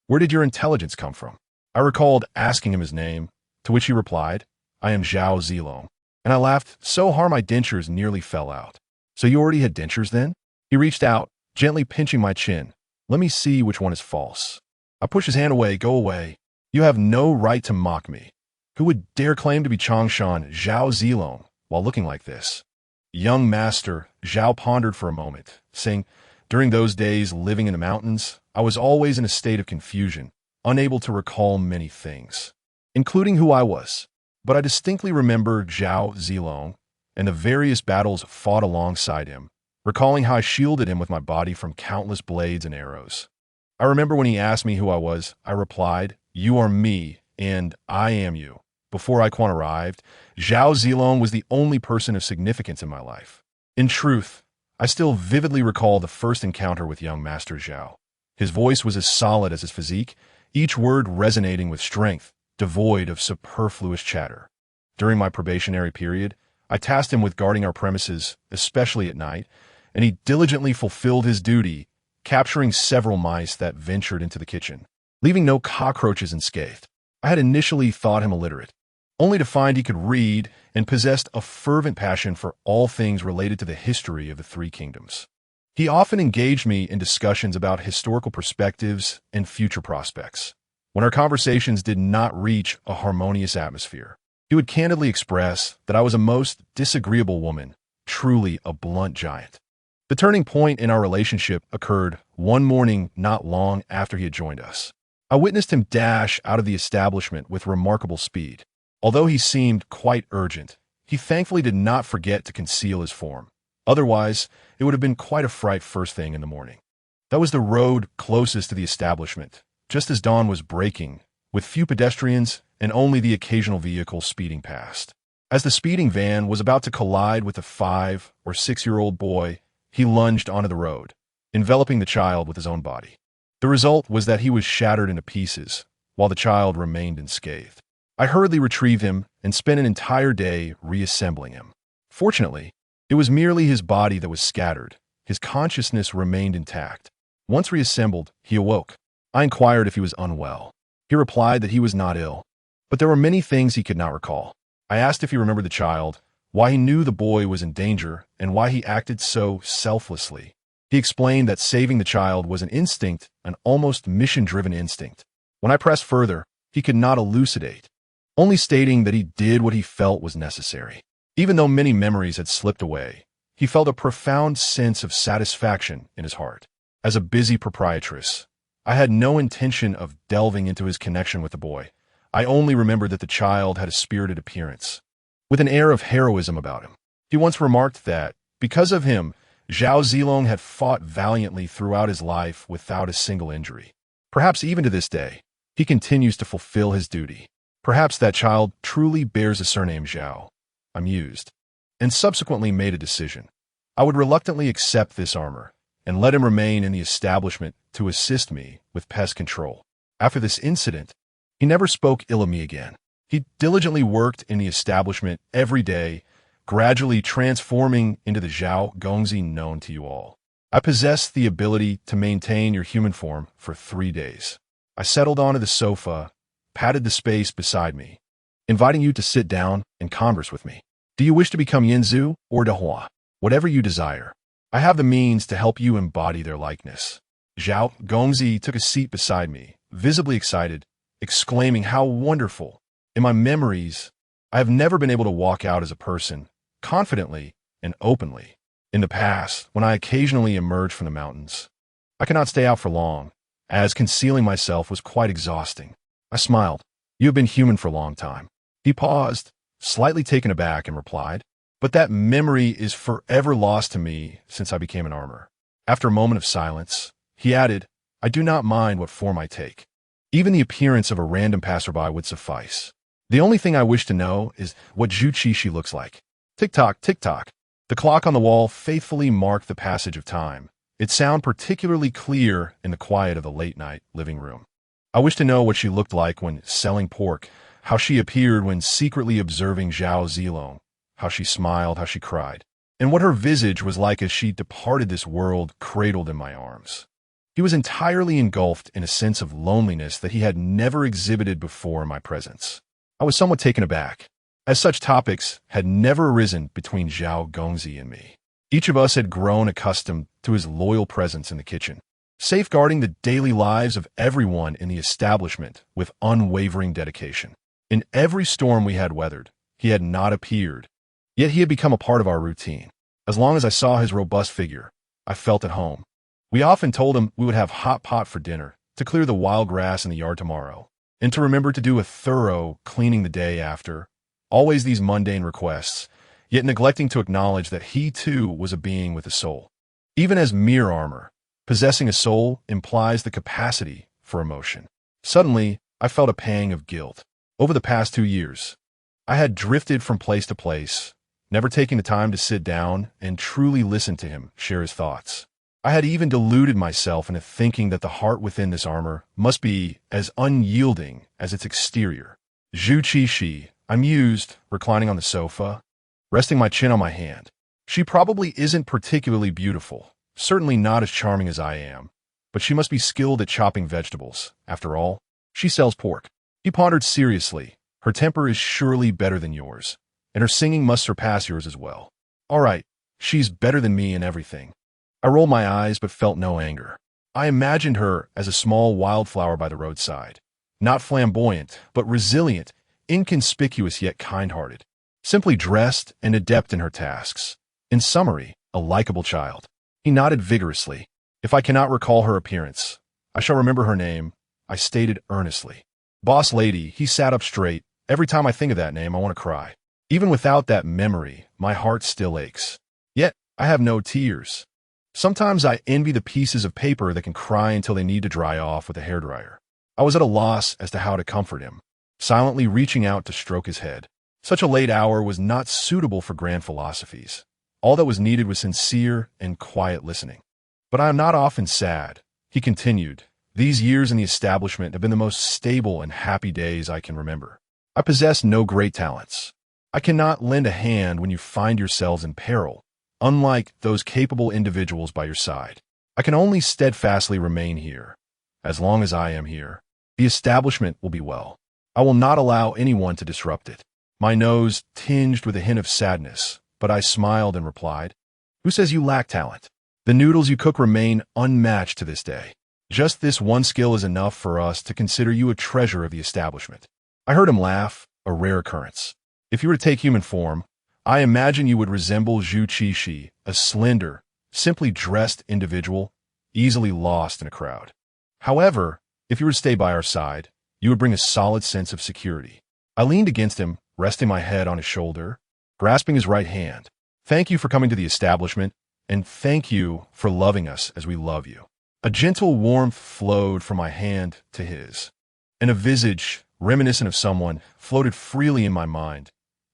Where did your intelligence come from?" I recalled asking him his name, to which he replied, "I am Zhao Zilong." And I laughed so hard my dentures nearly fell out. "So you already had dentures then?" He reached out, gently pinching my chin. "Let me see which one is false." I pushed his hand away. "Go away. You have no right to mock me. Who would dare claim to be Changshan Zhao Zilong while looking like this?" Young Master Zhao pondered for a moment, saying, "During those days living in the mountains, I was always in a state of confusion, unable to recall many things, including who I was. But I distinctly remember Zhao Zilong and the various battles fought alongside him, recalling how I shielded him with my body from countless blades and arrows. I remember when he asked me who I was, I replied, 'You are me, and I am you.' Before Iquan arrived, Zhao Zilong was the only person of significance in my life. In truth, I still vividly recall the first encounter with young Master Zhao. His voice was as solid as his physique, each word resonating with strength, devoid of superfluous chatter. During my probationary period, I tasked him with guarding our premises, especially at night, and he diligently fulfilled his duty, capturing several mice that ventured into the kitchen, leaving no cockroaches unscathed. I had initially thought him illiterate, only to find he could read and possessed a fervent passion for all things related to the history of the Three Kingdoms. He often engaged me in discussions about historical perspectives and future prospects. When our conversations did not reach a harmonious atmosphere, he would candidly express that I was a most disagreeable woman, truly a blunt giant. The turning point in our relationship occurred one morning not long after he had joined us. I witnessed him dash out of the establishment with remarkable speed. Although he seemed quite urgent, he thankfully did not forget to conceal his form. Otherwise, it would have been quite a fright first thing in the morning. That was the road closest to the establishment, just as dawn was breaking, with few pedestrians and only the occasional vehicle speeding past. As the speeding van was about to collide with a 5- or 6-year-old boy, he lunged onto the road, enveloping the child with his own body. The result was that he was shattered into pieces, while the child remained unscathed. I hurriedly retrieved him and spent an entire day reassembling him. Fortunately, it was merely his body that was scattered. His consciousness remained intact. Once reassembled, he awoke. I inquired if he was unwell. He replied that he was not ill, but there were many things he could not recall. I asked if he remembered the child, why he knew the boy was in danger, and why he acted so selflessly. He explained that saving the child was an instinct, an almost mission-driven instinct. When I pressed further, he could not elucidate, only stating that he did what he felt was necessary. Even though many memories had slipped away, he felt a profound sense of satisfaction in his heart. As a busy proprietress, I had no intention of delving into his connection with the boy. I only remembered that the child had a spirited appearance, with an air of heroism about him. He once remarked that, because of him, Zhao Zilong had fought valiantly throughout his life without a single injury. Perhaps even to this day, he continues to fulfill his duty. Perhaps that child truly bears the surname Zhao. I mused, and subsequently made a decision. I would reluctantly accept this armor, and let him remain in the establishment to assist me with pest control. After this incident, he never spoke ill of me again. He diligently worked in the establishment every day, gradually transforming into the Zhao Gongzi known to you all. I possessed the ability to maintain your human form for 3 days. I settled onto the sofa, patted the space beside me, inviting you to sit down and converse with me. Do you wish to become Yinzu or Dehua? Whatever you desire. I have the means to help you embody their likeness. Zhao Gongzi took a seat beside me, visibly excited, exclaiming, "How wonderful! In my memories, I have never been able to walk out as a person, confidently and openly. In the past, when I occasionally emerged from the mountains, I could not stay out for long, as concealing myself was quite exhausting." I smiled. "You have been human for a long time." He paused, slightly taken aback, and replied, "But that memory is forever lost to me since I became an armor." After a moment of silence, he added, "I do not mind what form I take. Even the appearance of a random passerby would suffice. The only thing I wish to know is what Zhu Qixi looks like." Tick-tock, tick-tock. The clock on the wall faithfully marked the passage of time, its sound particularly clear in the quiet of the late-night living room. I wish to know what she looked like when selling pork, how she appeared when secretly observing Zhao Zilong, how she smiled, how she cried, and what her visage was like as she departed this world cradled in my arms. He was entirely engulfed in a sense of loneliness that he had never exhibited before in my presence. I was somewhat taken aback, as such topics had never arisen between Zhao Gongzi and me. Each of us had grown accustomed to his loyal presence in the kitchen, safeguarding the daily lives of everyone in the establishment with unwavering dedication. In every storm we had weathered, he had not appeared, yet he had become a part of our routine. As long as I saw his robust figure, I felt at home. We often told him we would have hot pot for dinner, to clear the wild grass in the yard tomorrow, and to remember to do a thorough cleaning the day after. Always these mundane requests, yet neglecting to acknowledge that he too was a being with a soul. Even as mere armor, possessing a soul implies the capacity for emotion. Suddenly, I felt a pang of guilt. Over the past 2 years, I had drifted from place to place, never taking the time to sit down and truly listen to him share his thoughts. I had even deluded myself into thinking that the heart within this armor must be as unyielding as its exterior. Zhu Qixi, I mused, reclining on the sofa, resting my chin on my hand. She probably isn't particularly beautiful, certainly not as charming as I am, but she must be skilled at chopping vegetables. After all, she sells pork. He pondered seriously. Her temper is surely better than yours, and her singing must surpass yours as well. All right, she's better than me in everything. I rolled my eyes but felt no anger. I imagined her as a small wildflower by the roadside, not flamboyant, but resilient, inconspicuous yet kind-hearted, simply dressed and adept in her tasks. In summary, a likable child. He nodded vigorously. If I cannot recall her appearance, I shall remember her name, I stated earnestly. Boss lady, he sat up straight. Every time I think of that name, I want to cry. Even without that memory, my heart still aches. Yet, I have no tears. Sometimes I envy the pieces of paper that can cry until they need to dry off with a hairdryer. I was at a loss as to how to comfort him, silently reaching out to stroke his head. Such a late hour was not suitable for grand philosophies. All that was needed was sincere and quiet listening. But I am not often sad, he continued. These years in the establishment have been the most stable and happy days I can remember. I possess no great talents. I cannot lend a hand when you find yourselves in peril, unlike those capable individuals by your side. I can only steadfastly remain here. As long as I am here, the establishment will be well. I will not allow anyone to disrupt it. My nose tinged with a hint of sadness, but I smiled and replied, "Who says you lack talent? The noodles you cook remain unmatched to this day. Just this one skill is enough for us to consider you a treasure of the establishment." I heard him laugh, a rare occurrence. If you were to take human form, I imagine you would resemble Zhu Qixi, a slender, simply dressed individual, easily lost in a crowd. However, if you were to stay by our side, you would bring a solid sense of security. I leaned against him, resting my head on his shoulder, grasping his right hand. "Thank you for coming to the establishment, and thank you for loving us as we love you." A gentle warmth flowed from my hand to his, and a visage, reminiscent of someone, floated freely in my mind.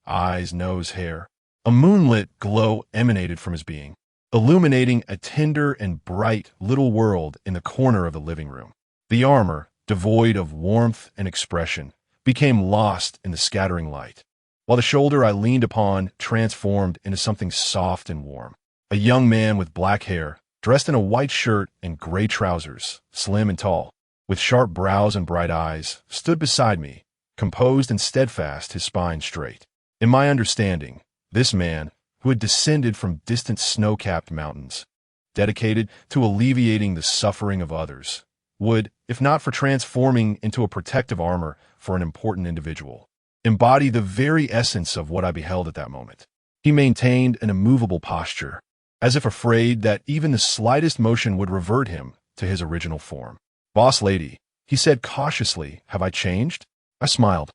Eyes, nose, hair. A moonlit glow emanated from his being, illuminating a tender and bright little world in the corner of the living room. The armor, devoid of warmth and expression, became lost in the scattering light, while the shoulder I leaned upon transformed into something soft and warm. A young man with black hair, dressed in a white shirt and gray trousers, slim and tall, with sharp brows and bright eyes, stood beside me, composed and steadfast, his spine straight. In my understanding, this man, who had descended from distant snow-capped mountains, dedicated to alleviating the suffering of others, would, if not for transforming into a protective armor for an important individual, embody the very essence of what I beheld at that moment. He maintained an immovable posture, as if afraid that even the slightest motion would revert him to his original form. "Boss lady," he said cautiously, "have I changed?" I smiled,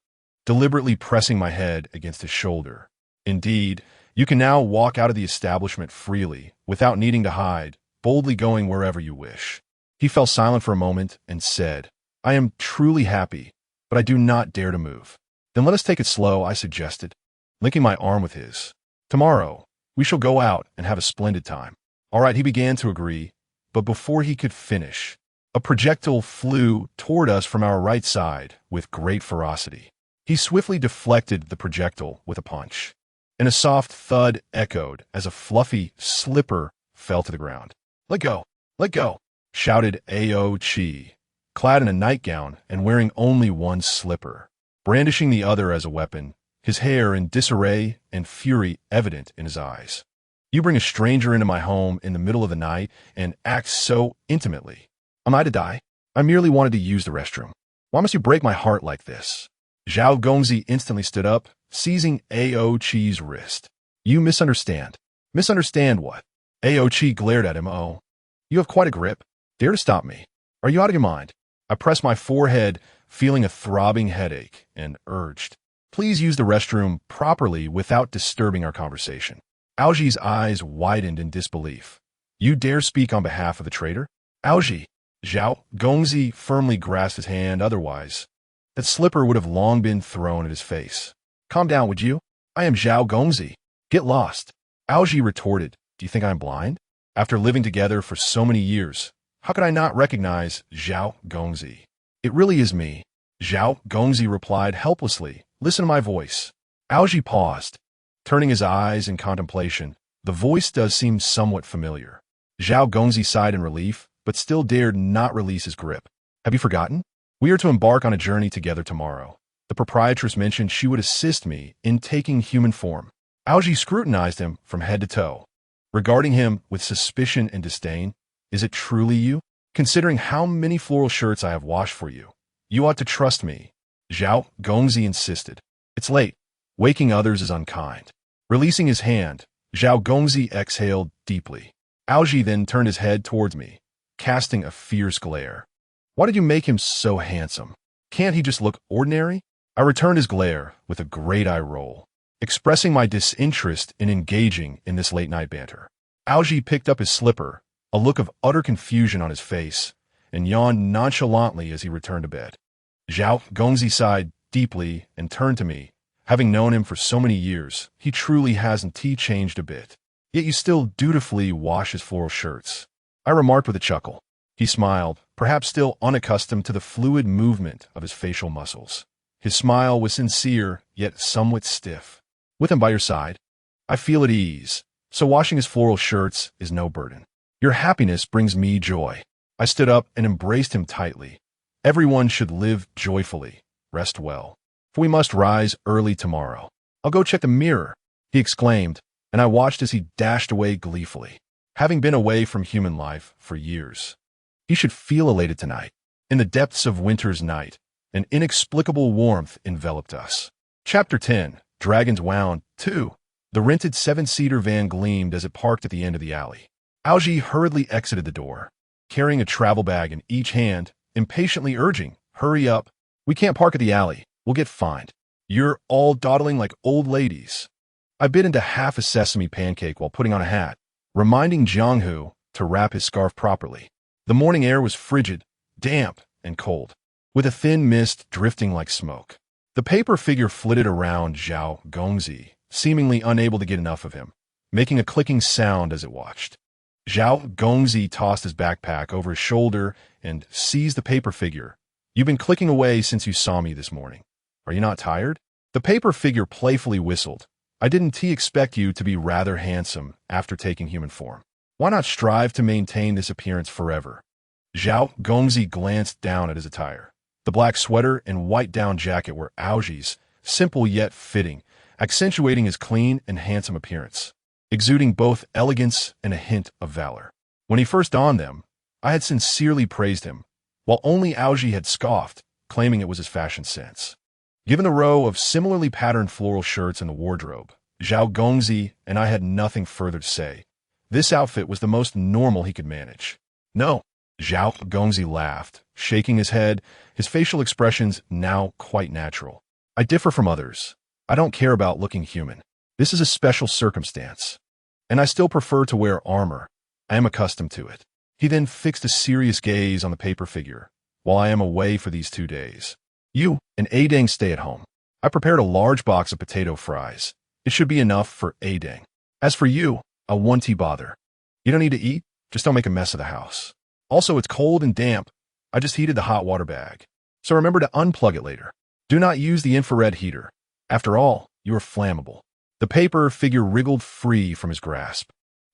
deliberately pressing my head against his shoulder. "Indeed, you can now walk out of the establishment freely, without needing to hide, boldly going wherever you wish." He fell silent for a moment and said, "I am truly happy, but I do not dare to move." "Then let us take it slow," I suggested, linking my arm with his. "Tomorrow, we shall go out and have a splendid time." "All right," he began to agree, but before he could finish, a projectile flew toward us from our right side with great ferocity. He swiftly deflected the projectile with a punch, and a soft thud echoed as a fluffy slipper fell to the ground. "Let go! Let go!" shouted Ao Chi, clad in a nightgown and wearing only one slipper, brandishing the other as a weapon, his hair in disarray and fury evident in his eyes. "You bring a stranger into my home in the middle of the night and act so intimately. Am I to die? I merely wanted to use the restroom. Why must you break my heart like this?" Xiao Gongzi instantly stood up, seizing Ao Chi's wrist. "You misunderstand." "Misunderstand what?" Ao Chi glared at him. "Oh, you have quite a grip. Dare to stop me. Are you out of your mind?" I pressed my forehead, feeling a throbbing headache, and urged, "Please use the restroom properly without disturbing our conversation." Aoji's eyes widened in disbelief. "You dare speak on behalf of the traitor?" "Aoji!" Xiao Gongzi firmly grasped his hand, otherwise that slipper would have long been thrown at his face. "Calm down, would you? I am Xiao Gongzi. Get lost." Aoji retorted, "Do you think I am blind? After living together for so many years, how could I not recognize Xiao Gongzi?" "It really is me," Xiao Gongzi replied helplessly. "Listen to my voice." Aoji paused, turning his eyes in contemplation. "The voice does seem somewhat familiar." Xiao Gongzi sighed in relief, but still dared not release his grip. "Have you forgotten? We are to embark on a journey together tomorrow. The proprietress mentioned she would assist me in taking human form." Aoji scrutinized him from head to toe, regarding him with suspicion and disdain. "Is it truly you? Considering how many floral shirts I have washed for you, you ought to trust me." Xiao Gongzi insisted. "It's late. Waking others is unkind." Releasing his hand, Xiao Gongzi exhaled deeply. Aoji then turned his head towards me, casting a fierce glare. "Why did you make him so handsome? Can't he just look ordinary?" I returned his glare with a great eye roll, expressing my disinterest in engaging in this late-night banter. Aoji picked up his slipper, a look of utter confusion on his face, and yawned nonchalantly as he returned to bed. Xiao Gongzi sighed deeply and turned to me. "Having known him for so many years, he truly hasn't changed a bit. Yet you still dutifully wash his floral shirts." I remarked with a chuckle. He smiled, perhaps still unaccustomed to the fluid movement of his facial muscles. His smile was sincere, yet somewhat stiff. With him by your side, I feel at ease, so washing his floral shirts is no burden. Your happiness brings me joy. I stood up and embraced him tightly. Everyone should live joyfully, rest well, for we must rise early tomorrow. I'll go check the mirror, he exclaimed, and I watched as he dashed away gleefully. Having been away from human life for years, he should feel elated tonight. In the depths of winter's night, an inexplicable warmth enveloped us. Chapter 10, Dragons Wound 2. The rented 7-seater van gleamed as it parked at the end of the alley. Algie hurriedly exited the door, carrying a travel bag in each hand, impatiently urging, "Hurry up. We can't park at the alley. We'll get fined. You're all dawdling like old ladies." I bit into half a sesame pancake while putting on a hat, reminding Jianghu to wrap his scarf properly. The morning air was frigid, damp, and cold, with a thin mist drifting like smoke. The paper figure flitted around Xiao Gongzi, seemingly unable to get enough of him, making a clicking sound as it watched. Xiao Gongzi tossed his backpack over his shoulder and seized the paper figure. "You've been clicking away since you saw me this morning. Are you not tired?" The paper figure playfully whistled. "I didn't expect you to be rather handsome after taking human form. Why not strive to maintain this appearance forever?" Xiao Gongzi glanced down at his attire. The black sweater and white down jacket were Augie's, simple yet fitting, accentuating his clean and handsome appearance, exuding both elegance and a hint of valor. When he first donned them, I had sincerely praised him, while only Augie had scoffed, claiming it was his fashion sense. Given the row of similarly patterned floral shirts in the wardrobe, Xiao Gongzi and I had nothing further to say. This outfit was the most normal he could manage. "No," Xiao Gongzi laughed, shaking his head, his facial expressions now quite natural. "I differ from others. I don't care about looking human. This is a special circumstance, and I still prefer to wear armor. I am accustomed to it." He then fixed a serious gaze on the paper figure. "While I am away for these 2 days, you and Adang stay at home. I prepared a large box of potato fries. It should be enough for Adang. As for you, I won't bother. You don't need to eat, just don't make a mess of the house. Also, it's cold and damp. I just heated the hot water bag. So remember to unplug it later. Do not use the infrared heater. After all, you are flammable." The paper figure wriggled free from his grasp,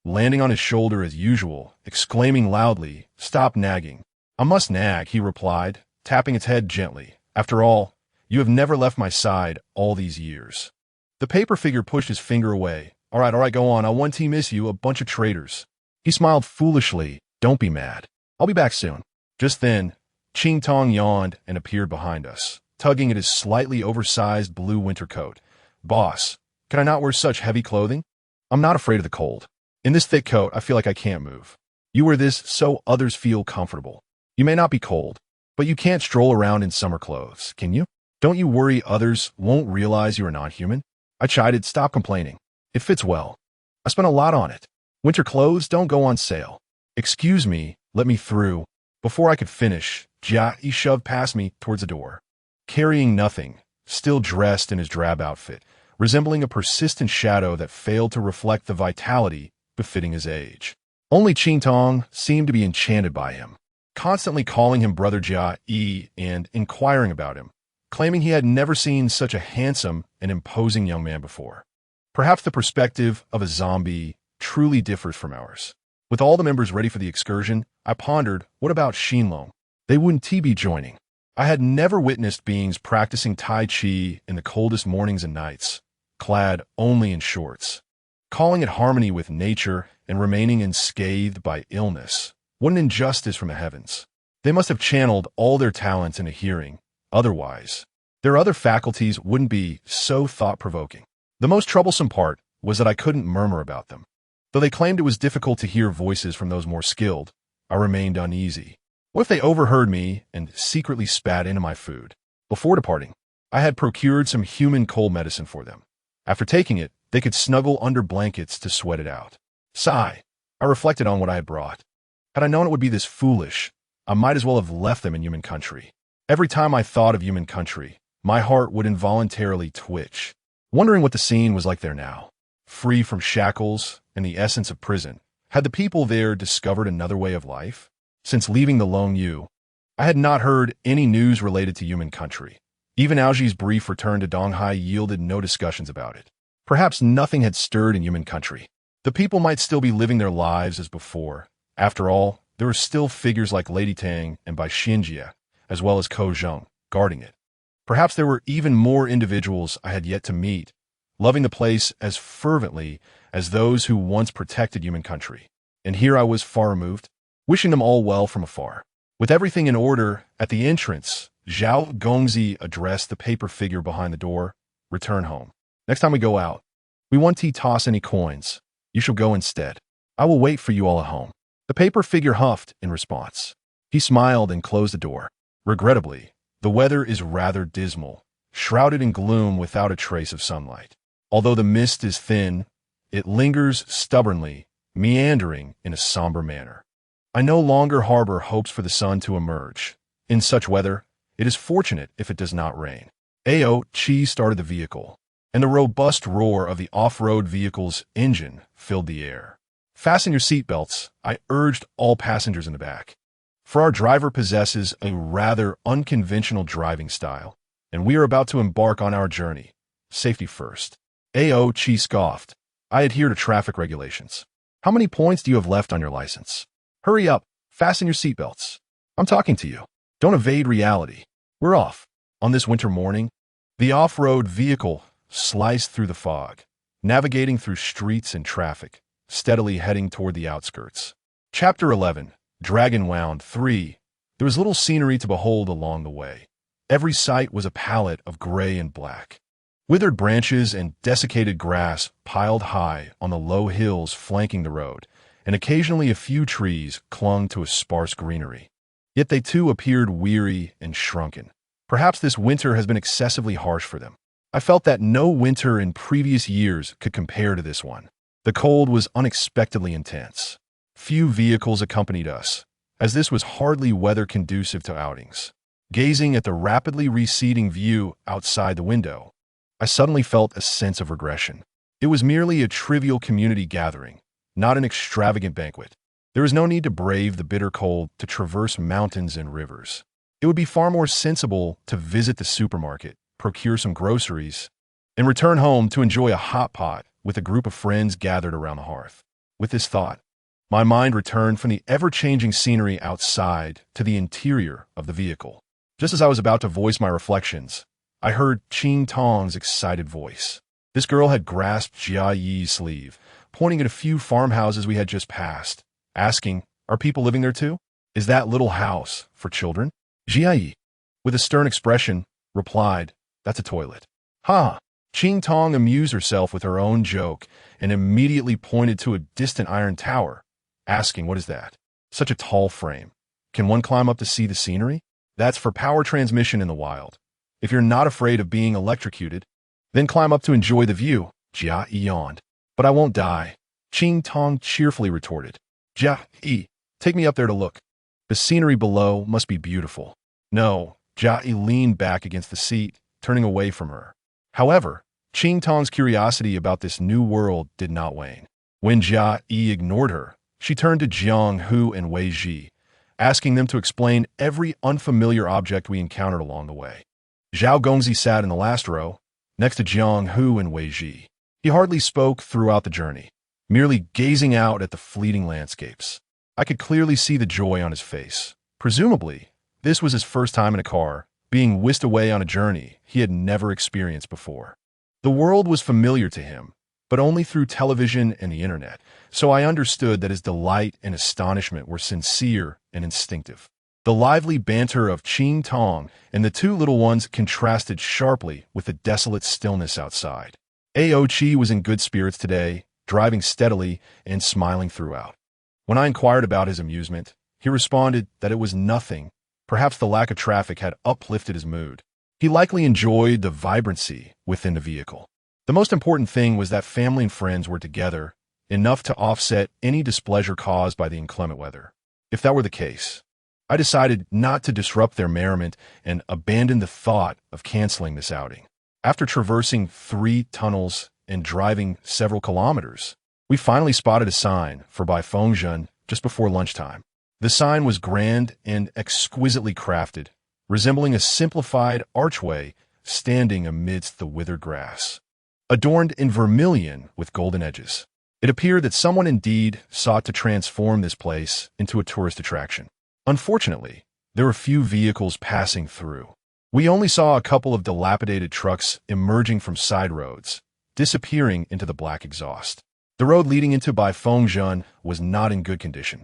landing on his shoulder as usual, exclaiming loudly, "Stop nagging." "I must nag," he replied, tapping its head gently. "After all, you have never left my side all these years." The paper figure pushed his finger away. All right, go on. I want to miss you, a bunch of traitors." He smiled foolishly. "Don't be mad. I'll be back soon." Just then, Qing Tong yawned and appeared behind us, tugging at his slightly oversized blue winter coat. "Boss, can I not wear such heavy clothing? I'm not afraid of the cold. In this thick coat, I feel like I can't move. You wear this so others feel comfortable. You may not be cold, but you can't stroll around in summer clothes, can you? Don't you worry others won't realize you are not human?" I chided. "Stop complaining. It fits well. I spent a lot on it. Winter clothes don't go on sale." "Excuse me, let me through." Before I could finish, Jia shoved past me towards the door, carrying nothing, still dressed in his drab outfit, resembling a persistent shadow that failed to reflect the vitality befitting his age. Only Qing Tong seemed to be enchanted by him, constantly calling him Brother Jia and inquiring about him, claiming he had never seen such a handsome and imposing young man before. Perhaps the perspective of a zombie truly differs from ours. With all the members ready for the excursion, I pondered, what about Xinlong? They wouldn't be joining. I had never witnessed beings practicing Tai Chi in the coldest mornings and nights, clad only in shorts. Calling it harmony with nature and remaining unscathed by illness. What an injustice from the heavens. They must have channeled all their talents into hearing. Otherwise, their other faculties wouldn't be so thought-provoking. The most troublesome part was that I couldn't murmur about them. Though they claimed it was difficult to hear voices from those more skilled, I remained uneasy. What if they overheard me and secretly spat into my food? Before departing, I had procured some human cold medicine for them. After taking it, they could snuggle under blankets to sweat it out. Sigh. I reflected on what I had brought. Had I known it would be this foolish, I might as well have left them in human country. Every time I thought of human country, my heart would involuntarily twitch, wondering what the scene was like there now. Free from shackles and the essence of prison, had the people there discovered another way of life? Since leaving the Long Yu, I had not heard any news related to human country. Even Aoji's brief return to Donghai yielded no discussions about it. Perhaps nothing had stirred in Yumen country. The people might still be living their lives as before. After all, there were still figures like Lady Tang and Bai Xinjie, as well as Ko Zheng, guarding it. Perhaps there were even more individuals I had yet to meet, loving the place as fervently as those who once protected Yumen country. And here I was far removed, wishing them all well from afar. With everything in order, at the entrance, Zhao Gongzi addressed the paper figure behind the door. Return home. Next time we go out, we won't toss any coins. You shall go instead. I will wait for you all at home. The paper figure huffed in response. He smiled and closed the door. Regrettably, the weather is rather dismal, shrouded in gloom without a trace of sunlight. Although the mist is thin, it lingers stubbornly, meandering in a somber manner. I no longer harbor hopes for the sun to emerge. In such weather, it is fortunate if it does not rain. Ao Chi started the vehicle, and the robust roar of the off-road vehicle's engine filled the air. Fasten your seatbelts, I urged all passengers in the back. For our driver possesses a rather unconventional driving style, and we are about to embark on our journey. Safety first. Ao Chi scoffed. I adhere to traffic regulations. How many points do you have left on your license? Hurry up, fasten your seatbelts. I'm talking to you. Don't evade reality. We're off. On this winter morning, the off-road vehicle sliced through the fog, navigating through streets and traffic, steadily heading toward the outskirts. Chapter 11, Dragon Wound 3. There was little scenery to behold along the way. Every sight was a palette of gray and black. Withered branches and desiccated grass piled high on the low hills flanking the road, and occasionally a few trees clung to a sparse greenery. Yet they too appeared weary and shrunken. Perhaps this winter has been excessively harsh for them. I felt that no winter in previous years could compare to this one. The cold was unexpectedly intense. Few vehicles accompanied us, as this was hardly weather conducive to outings. Gazing at the rapidly receding view outside the window, I suddenly felt a sense of regression. It was merely a trivial community gathering, not an extravagant banquet. There was no need to brave the bitter cold to traverse mountains and rivers. It would be far more sensible to visit the supermarket, procure some groceries, and return home to enjoy a hot pot with a group of friends gathered around the hearth. With this thought, my mind returned from the ever-changing scenery outside to the interior of the vehicle. Just as I was about to voice my reflections, I heard Qing Tong's excited voice. This girl had grasped Jia Yi's sleeve, pointing at a few farmhouses we had just passed, asking, "Are people living there too? Is that little house for children?" Jia Yi, with a stern expression, replied, "That's a toilet." Ha! Qing Tong amused herself with her own joke and immediately pointed to a distant iron tower, asking, "What is that? Such a tall frame. Can one climb up to see the scenery? That's for power transmission in the wild. If you're not afraid of being electrocuted, then climb up to enjoy the view." Jia Yi yawned. "But I won't die," Qing Tong cheerfully retorted. "Jia Yi, take me up there to look. The scenery below must be beautiful." No, Jia Yi leaned back against the seat, turning away from her. However, Qing Tong's curiosity about this new world did not wane. When Jia Yi ignored her, she turned to Jiang Hu and Wei Ji, asking them to explain every unfamiliar object we encountered along the way. Zhao Gongzi sat in the last row, next to Jiang Hu and Wei Ji. He hardly spoke throughout the journey, merely gazing out at the fleeting landscapes. I could clearly see the joy on his face. Presumably, this was his first time in a car, being whisked away on a journey he had never experienced before. The world was familiar to him, but only through television and the internet, so I understood that his delight and astonishment were sincere and instinctive. The lively banter of Qing Tong and the two little ones contrasted sharply with the desolate stillness outside. Ao Chi was in good spirits today, driving steadily and smiling throughout. When I inquired about his amusement, he responded that it was nothing. Perhaps the lack of traffic had uplifted his mood. He likely enjoyed the vibrancy within the vehicle. The most important thing was that family and friends were together, enough to offset any displeasure caused by the inclement weather. If that were the case, I decided not to disrupt their merriment and abandoned the thought of canceling this outing. After traversing 3 tunnels and driving several kilometers, we finally spotted a sign for Baifengzhen just before lunchtime. The sign was grand and exquisitely crafted, resembling a simplified archway standing amidst the withered grass, adorned in vermilion with golden edges. It appeared that someone indeed sought to transform this place into a tourist attraction. Unfortunately, there were few vehicles passing through. We only saw a couple of dilapidated trucks emerging from side roads, disappearing into the black exhaust. The road leading into Baifengzhen was not in good condition.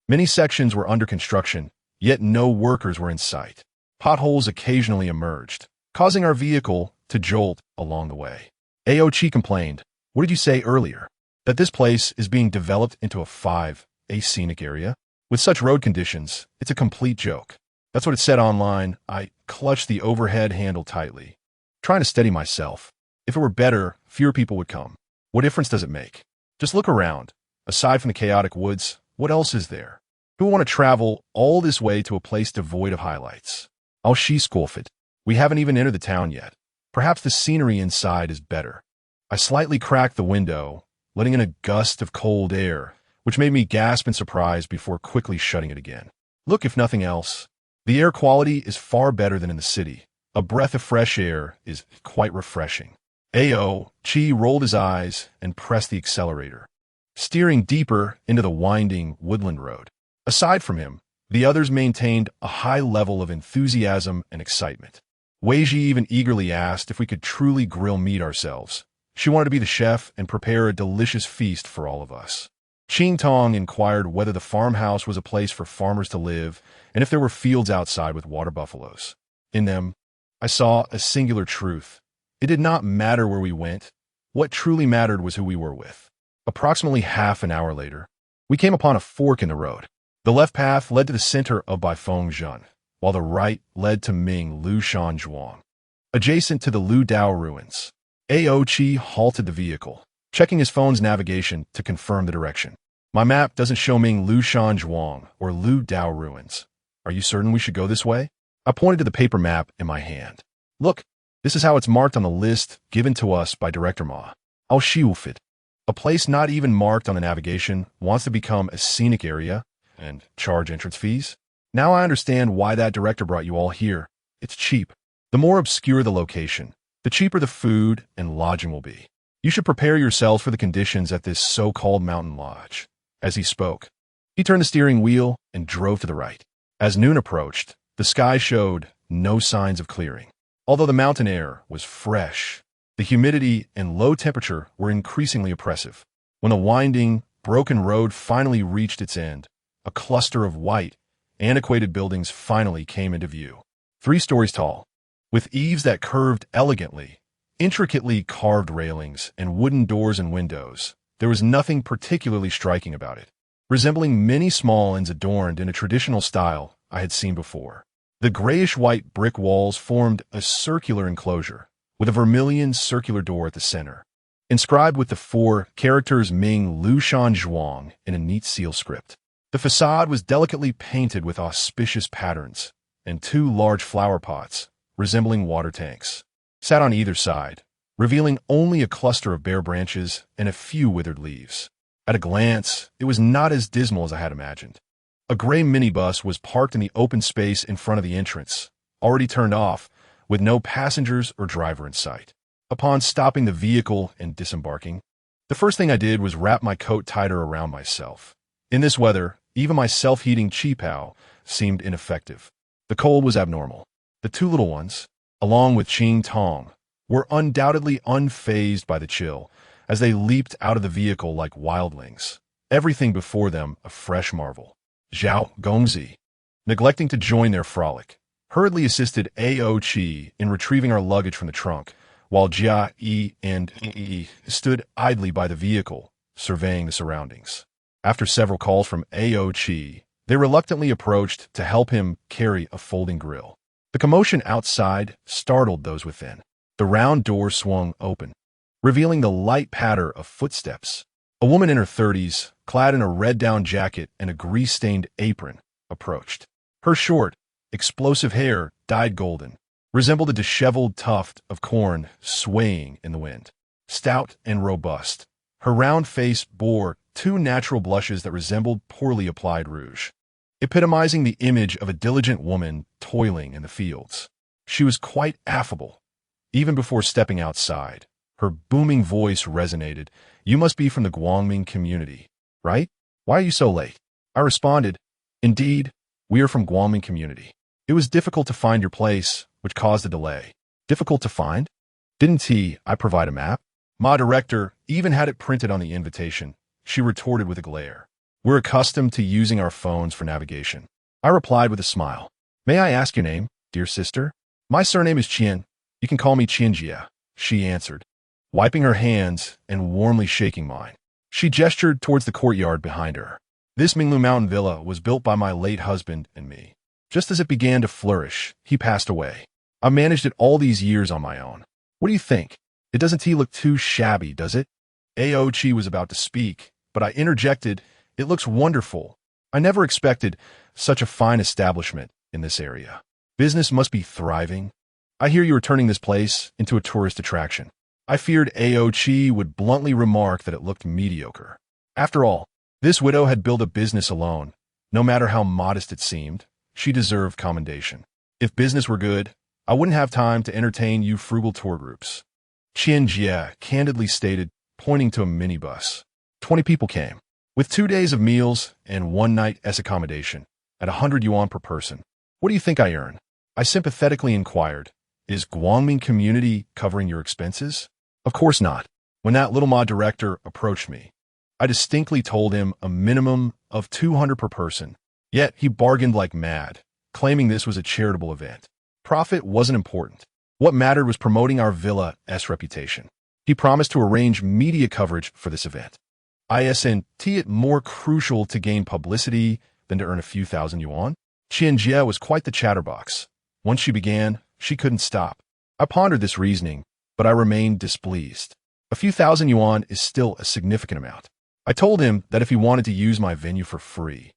Many sections were under construction, yet no workers were in sight. Potholes occasionally emerged, causing our vehicle to jolt along the way. Aochi complained, "What did you say earlier? That this place is being developed into a scenic area? With such road conditions, it's a complete joke." That's what it said online. I clutched the overhead handle tightly, trying to steady myself. If it were better, fewer people would come. What difference does it make? Just look around. Aside from the chaotic woods, what else is there? Who would want to travel all this way to a place devoid of highlights? I'll scoff. We haven't even entered the town yet. Perhaps the scenery inside is better. I slightly cracked the window, letting in a gust of cold air, which made me gasp in surprise before quickly shutting it again. Look, if nothing else, the air quality is far better than in the city. A breath of fresh air is quite refreshing. Chi rolled his eyes and pressed the accelerator, steering deeper into the winding woodland road. Aside from him, the others maintained a high level of enthusiasm and excitement. Weiji even eagerly asked if we could truly grill meat ourselves. She wanted to be the chef and prepare a delicious feast for all of us. Qing Tong inquired whether the farmhouse was a place for farmers to live and if there were fields outside with water buffaloes. In them, I saw a singular truth. It did not matter where we went. What truly mattered was who we were with. Approximately half an hour later, we came upon a fork in the road. The left path led to the center of Baifengzhen, while the right led to Ming Lushan Zhuang, adjacent to the Lu Dao ruins. Aochi halted the vehicle, checking his phone's navigation to confirm the direction. My map doesn't show Ming Lushan Zhuang or Lu Dao ruins. Are you certain we should go this way? I pointed to the paper map in my hand. Look, this is how it's marked on the list given to us by Director Ma. I'll shiufit. A place not even marked on the navigation wants to become a scenic area and charge entrance fees? Now I understand why that director brought you all here. It's cheap. The more obscure the location, the cheaper the food and lodging will be. You should prepare yourselves for the conditions at this so-called mountain lodge. As he spoke, he turned the steering wheel and drove to the right. As noon approached, the sky showed no signs of clearing. Although the mountain air was fresh, the humidity and low temperature were increasingly oppressive. When the winding, broken road finally reached its end, a cluster of white, antiquated buildings finally came into view. 3 stories tall, with eaves that curved elegantly, intricately carved railings, and wooden doors and windows. There was nothing particularly striking about it, resembling many small inns adorned in a traditional style I had seen before. The grayish-white brick walls formed a circular enclosure, with a vermilion circular door at the center, inscribed with the 4 characters Ming Lushan Zhuang in a neat seal script. The facade was delicately painted with auspicious patterns, and 2 large flower pots, resembling water tanks, sat on either side, revealing only a cluster of bare branches and a few withered leaves. At a glance, it was not as dismal as I had imagined. A gray minibus was parked in the open space in front of the entrance, already turned off, with no passengers or driver in sight. Upon stopping the vehicle and disembarking, the first thing I did was wrap my coat tighter around myself. In this weather, even my self-heating qipao seemed ineffective. The cold was abnormal. The 2 little ones, along with Qing Tong, were undoubtedly unfazed by the chill as they leaped out of the vehicle like wildlings, everything before them a fresh marvel. Zhao Gongzi, neglecting to join their frolic, hurriedly assisted Aochi in retrieving our luggage from the trunk, while Jia Yi and Yi stood idly by the vehicle, surveying the surroundings. After several calls from Aochi, they reluctantly approached to help him carry a folding grill. The commotion outside startled those within. The round door swung open, revealing the light patter of footsteps. A woman in her 30s, clad in a red down jacket and a grease-stained apron, approached. Her short, explosive hair, dyed golden, resembled a disheveled tuft of corn swaying in the wind. Stout and robust, her round face bore 2 natural blushes that resembled poorly applied rouge, epitomizing the image of a diligent woman toiling in the fields. She was quite affable, Even before stepping outside, her booming voice resonated. "You must be from the Guangming community, right? Why are you so late?" I responded, "Indeed, we are from Guangming community. It was difficult to find your place, which caused a delay." "Difficult to find? Didn't I provide a map?" My director even had it printed on the invitation. She retorted with a glare. "We're accustomed to using our phones for navigation." I replied with a smile. "May I ask your name, dear sister?" "My surname is Qian. You can call me Qianjia," she answered, wiping her hands and warmly shaking mine. She gestured towards the courtyard behind her. "This Minglu Mountain Villa was built by my late husband and me. Just as it began to flourish, he passed away. I managed it all these years on my own. What do you think? It doesn't look too shabby, does it?" Aochi was about to speak, but I interjected, "It looks wonderful. I never expected such a fine establishment in this area. Business must be thriving. I hear you are turning this place into a tourist attraction." I feared Aochi would bluntly remark that it looked mediocre. After all, this widow had built a business alone. No matter how modest it seemed, she deserved commendation. "If business were good, I wouldn't have time to entertain you frugal tour groups," Qianjia candidly stated, pointing to a minibus. 20 people came, with 2 days of meals and 1 night as accommodation, at 100 yuan per person. "What do you think I earn?" I sympathetically inquired. "Is Guangming community covering your expenses?" "Of course not." When that little mod director approached me, I distinctly told him a minimum of 200 per person. Yet he bargained like mad, claiming this was a charitable event. Profit wasn't important. What mattered was promoting our villa's reputation. He promised to arrange media coverage for this event. Isn't it more crucial to gain publicity than to earn a few thousand yuan? Qianjia was quite the chatterbox. Once she began, she couldn't stop. I pondered this reasoning, but I remained displeased. A few thousand yuan is still a significant amount. I told him that if he wanted to use my venue for free,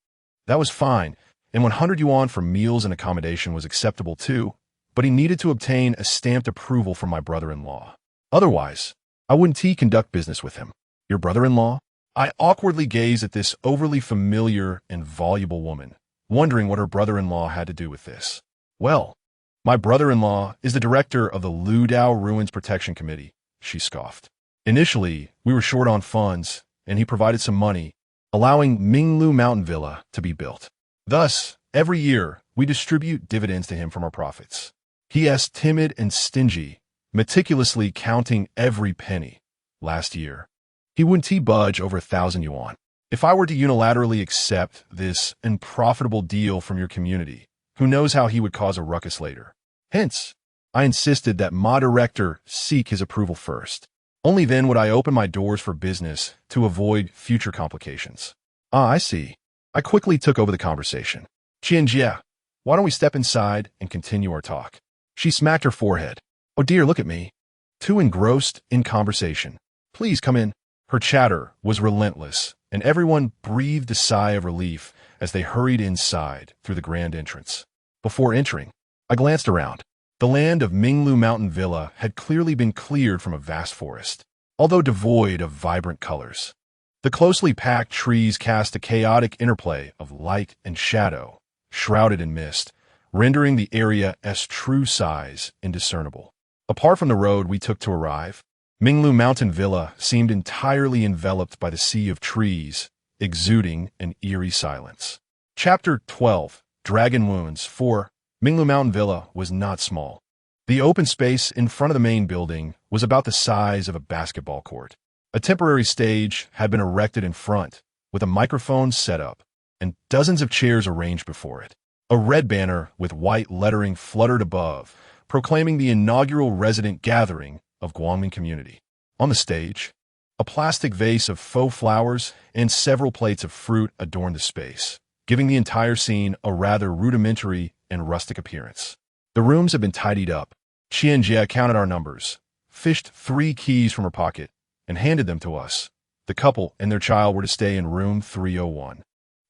that was fine, and 100 yuan for meals and accommodation was acceptable too, but he needed to obtain a stamped approval from my brother-in-law. Otherwise, I wouldn't conduct business with him. "Your brother-in-law?" I awkwardly gazed at this overly familiar and voluble woman, wondering what her brother-in-law had to do with this. "Well, my brother-in-law is the director of the Ludao Ruins Protection Committee," she scoffed. "Initially, we were short on funds, and he provided some money, allowing Minglu Mountain Villa to be built. Thus, every year, we distribute dividends to him from our profits. He is timid and stingy, meticulously counting every penny. Last year, he wouldn't budge over 1,000 yuan. If I were to unilaterally accept this unprofitable deal from your community, who knows how he would cause a ruckus later. Hence, I insisted that my director seek his approval first. Only then would I open my doors for business to avoid future complications." "Ah, I see." I quickly took over the conversation. "Qianjia, why don't we step inside and continue our talk?" She smacked her forehead. "Oh dear, look at me. Too engrossed in conversation. Please come in." Her chatter was relentless, and everyone breathed a sigh of relief as they hurried inside through the grand entrance. Before entering, I glanced around. The land of Minglu Mountain Villa had clearly been cleared from a vast forest, although devoid of vibrant colors. The closely packed trees cast a chaotic interplay of light and shadow, shrouded in mist, rendering the area's true size indiscernible. Apart from the road we took to arrive, Minglu Mountain Villa seemed entirely enveloped by the sea of trees, exuding an eerie silence. Chapter 12, Dragon Wounds 4. Minglu Mountain Villa was not small. The open space in front of the main building was about the size of a basketball court. A temporary stage had been erected in front, with a microphone set up, and dozens of chairs arranged before it. A red banner with white lettering fluttered above, proclaiming the inaugural resident gathering of Guangming community. On the stage, a plastic vase of faux flowers and several plates of fruit adorned the space, giving the entire scene a rather rudimentary and rustic appearance. The rooms had been tidied up. Qianjia counted our numbers, fished 3 keys from her pocket, and handed them to us. The couple and their child were to stay in room 301.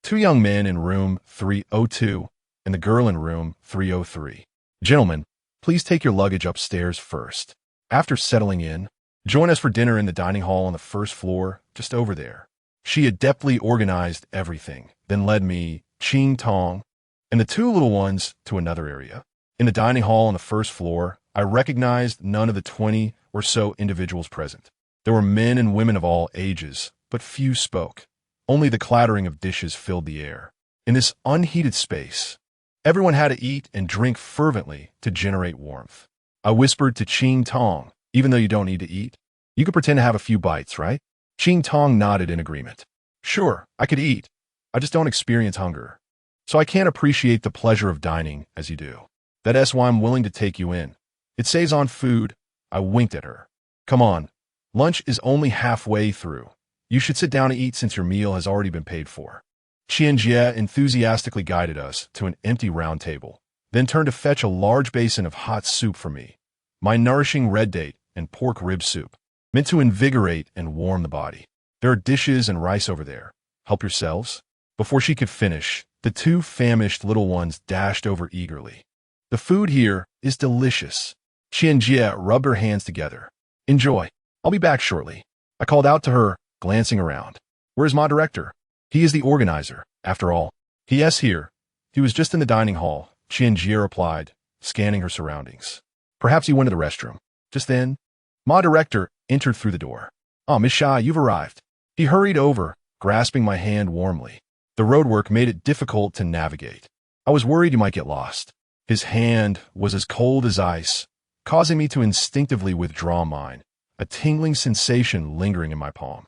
2 young men in room 302, and the girl in room 303. "Gentlemen, please take your luggage upstairs first. After settling in, join us for dinner in the dining hall on the first floor, just over there." She adeptly organized everything, then led me, Qing Tong, and the 2 little ones to another area. In the dining hall on the first floor, I recognized none of the 20 or so individuals present. There were men and women of all ages, but few spoke. Only the clattering of dishes filled the air. In this unheated space, everyone had to eat and drink fervently to generate warmth. I whispered to Qing Tong, even though you don't need to eat, you could pretend to have a few bites, right? Qing Tong nodded in agreement. Sure, I could eat. I just don't experience hunger. So I can't appreciate the pleasure of dining as you do. That's why I'm willing to take you in. It saves on food. I winked at her. Come on. Lunch is only halfway through. You should sit down and eat since your meal has already been paid for. Qianjie enthusiastically guided us to an empty round table, then turned to fetch a large basin of hot soup for me. My nourishing red date and pork rib soup, meant to invigorate and warm the body. There are dishes and rice over there. Help yourselves. Before she could finish, the two famished little ones dashed over eagerly. The food here is delicious. Qianjie rubbed her hands together. Enjoy. I'll be back shortly. I called out to her, glancing around. Where's my director? He is the organizer, after all. He.S. here. He was just in the dining hall, Qianjie replied, scanning her surroundings. Perhaps he went to the restroom. Just then, my director entered through the door. Oh, Miss Xia, you've arrived. He hurried over, grasping my hand warmly. The roadwork made it difficult to navigate. I was worried you might get lost. His hand was as cold as ice, causing me to instinctively withdraw mine, a tingling sensation lingering in my palm.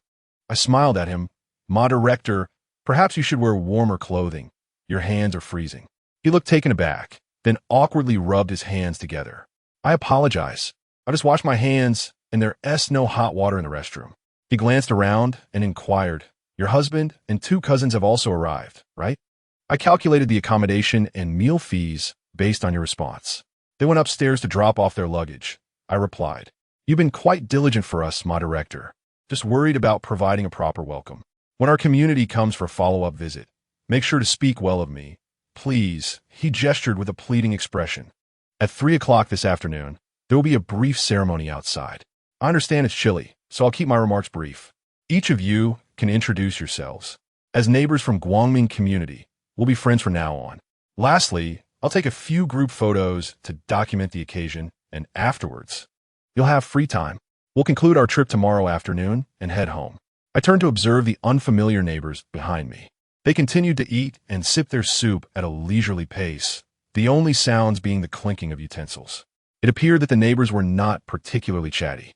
I smiled at him. My director, perhaps you should wear warmer clothing. Your hands are freezing. He looked taken aback, then awkwardly rubbed his hands together. I apologize. I just washed my hands, and there's no hot water in the restroom. He glanced around and inquired, your husband and 2 cousins have also arrived, right? I calculated the accommodation and meal fees based on your response. They went upstairs to drop off their luggage. I replied, you've been quite diligent for us, my director. Just worried about providing a proper welcome. When our community comes for a follow-up visit, make sure to speak well of me. Please, he gestured with a pleading expression. At 3 o'clock this afternoon, there will be a brief ceremony outside. I understand it's chilly, so I'll keep my remarks brief. Each of you can introduce yourselves. As neighbors from Guangming community, we'll be friends from now on. Lastly, I'll take a few group photos to document the occasion, and afterwards, you'll have free time. We'll conclude our trip tomorrow afternoon and head home. I turned to observe the unfamiliar neighbors behind me. They continued to eat and sip their soup at a leisurely pace, the only sounds being the clinking of utensils. It appeared that the neighbors were not particularly chatty.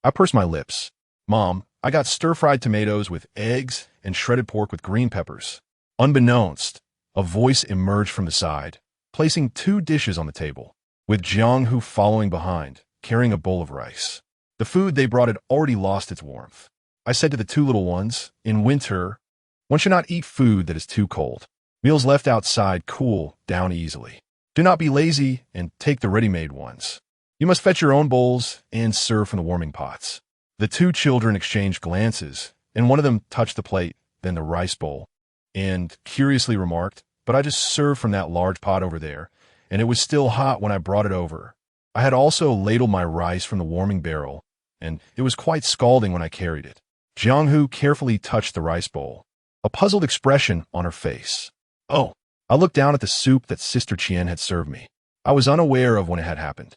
I pursed my lips. Mom, I got stir-fried tomatoes with eggs and shredded pork with green peppers. Unbeknownst, a voice emerged from the side, placing 2 dishes on the table, with Xiao following behind, carrying a bowl of rice. The food they brought had already lost its warmth. I said to the 2 little ones, in winter, one should not eat food that is too cold. Meals left outside cool down easily. Do not be lazy and take the ready-made ones. You must fetch your own bowls and serve from the warming pots. The 2 children exchanged glances, and one of them touched the plate, then the rice bowl, and curiously remarked, but I just served from that large pot over there, and it was still hot when I brought it over. I had also ladled my rice from the warming barrel, and it was quite scalding when I carried it. Xiao carefully touched the rice bowl, a puzzled expression on her face. Oh, I looked down at the soup that Sister Qian had served me. I was unaware of when it had happened.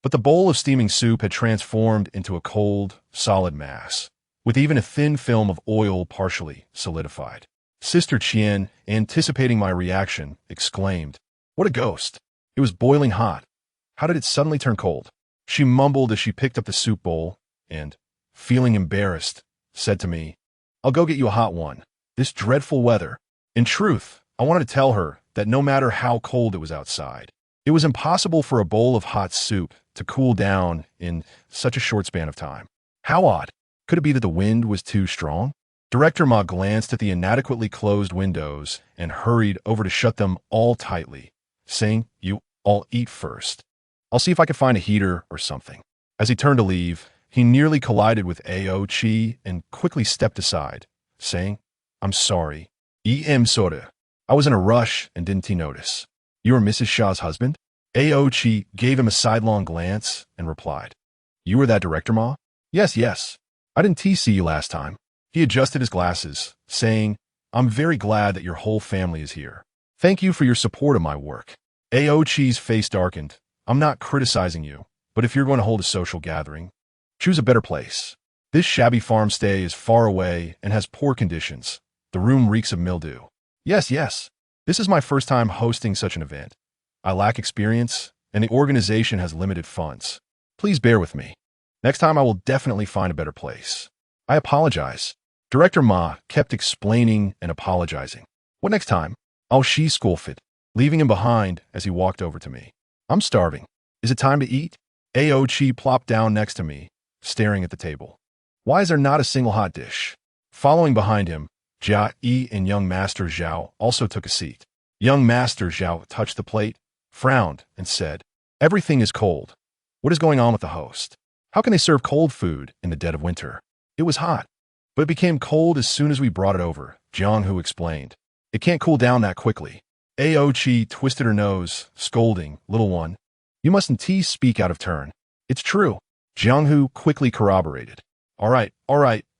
But the bowl of steaming soup had transformed into a cold, solid mass, with even a thin film of oil partially solidified. Sister Qian, anticipating my reaction, exclaimed, "What a ghost! It was boiling hot. How did it suddenly turn cold?" She mumbled as she picked up the soup bowl and, feeling embarrassed, said to me, "I'll go get you a hot one. This dreadful weather." In truth, I wanted to tell her that no matter how cold it was outside, it was impossible for a bowl of hot soup to cool down in such a short span of time. How odd. Could it be that the wind was too strong? Director Ma glanced at the inadequately closed windows and hurried over to shut them all tightly, saying, "You all eat first. I'll see if I can find a heater or something." As he turned to leave, he nearly collided with Ao Chi and quickly stepped aside, saying, "I'm sorry. Sorry. I was in a rush and didn't notice. You are Mrs. Sha's husband?" Ao Chi gave him a sidelong glance and replied, "You were that Director Ma?" Yes. I didn't see you last time." He adjusted his glasses, saying, "I'm very glad that your whole family is here. Thank you for your support of my work." Ao Chi's face darkened. "I'm not criticizing you. But if you're going to hold a social gathering, choose a better place. This shabby farmstay is far away and has poor conditions. The room reeks of mildew. Yes. This is my first time hosting such an event. I lack experience, and the organization has limited funds. Please bear with me. Next time I will definitely find a better place. I apologize. Director Ma kept explaining and apologizing. What next time? I'll she scolded, leaving him behind as he walked over to me. I'm starving. Is it time to eat? Ao Chi plopped down next to me, staring at the table. Why is there not a single hot dish? Following behind him, Jia Yi and young Master Zhao also took a seat. Young Master Zhao touched the plate, frowned, and said, "Everything is cold. What is going on with the host? How can they serve cold food in the dead of winter? It was hot, but it became cold as soon as we brought it over," Jiang Hu explained. "It can't cool down that quickly." Ao Chi twisted her nose, scolding, "Little one, you mustn't speak out of turn." "It's true," Jiang Hu quickly corroborated. All right,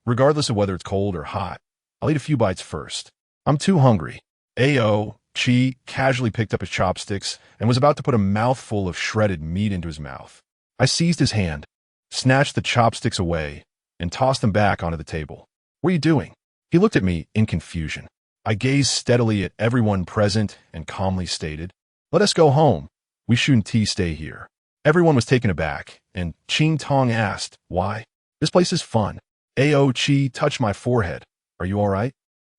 regardless of whether it's cold or hot, I'll eat a few bites first. I'm too hungry." Ao Chi casually picked up his chopsticks and was about to put a mouthful of shredded meat into his mouth. I seized his hand, snatched the chopsticks away, and tossed them back onto the table. "What are you doing?" He looked at me in confusion. I gazed steadily at everyone present and calmly stated, "Let us go home. We shouldn't stay here." Everyone was taken aback, and Qing Tong asked, "Why? This place is fun." Ao Chi touched my forehead. "Are you all right?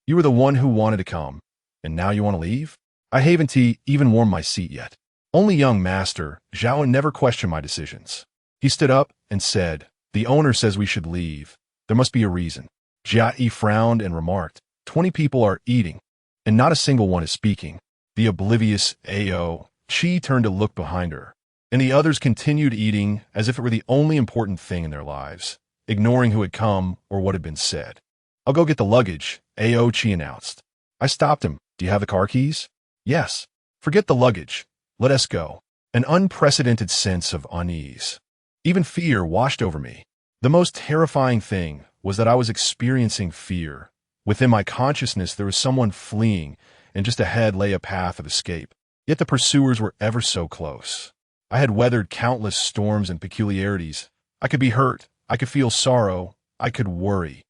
You were the one who wanted to come, and now you want to leave?" I haven't even warmed my seat yet. Only young Master Zhao never questioned my decisions. He stood up and said, "The owner says we should leave. There must be a reason." Jia Yi frowned and remarked, 20 people are eating, and not a single one is speaking." The oblivious Ao Chi turned to look behind her, and the others continued eating as if it were the only important thing in their lives, ignoring who had come or what had been said. "I'll go get the luggage," Ao Chi announced. I stopped him. "Do you have the car keys?" "Yes." "Forget the luggage. Let us go." An unprecedented sense of unease, even fear, washed over me. The most terrifying thing was that I was experiencing fear. Within my consciousness there was someone fleeing, and just ahead lay a path of escape. Yet the pursuers were ever so close. I had weathered countless storms and peculiarities. I could be hurt. I could feel sorrow. I could worry.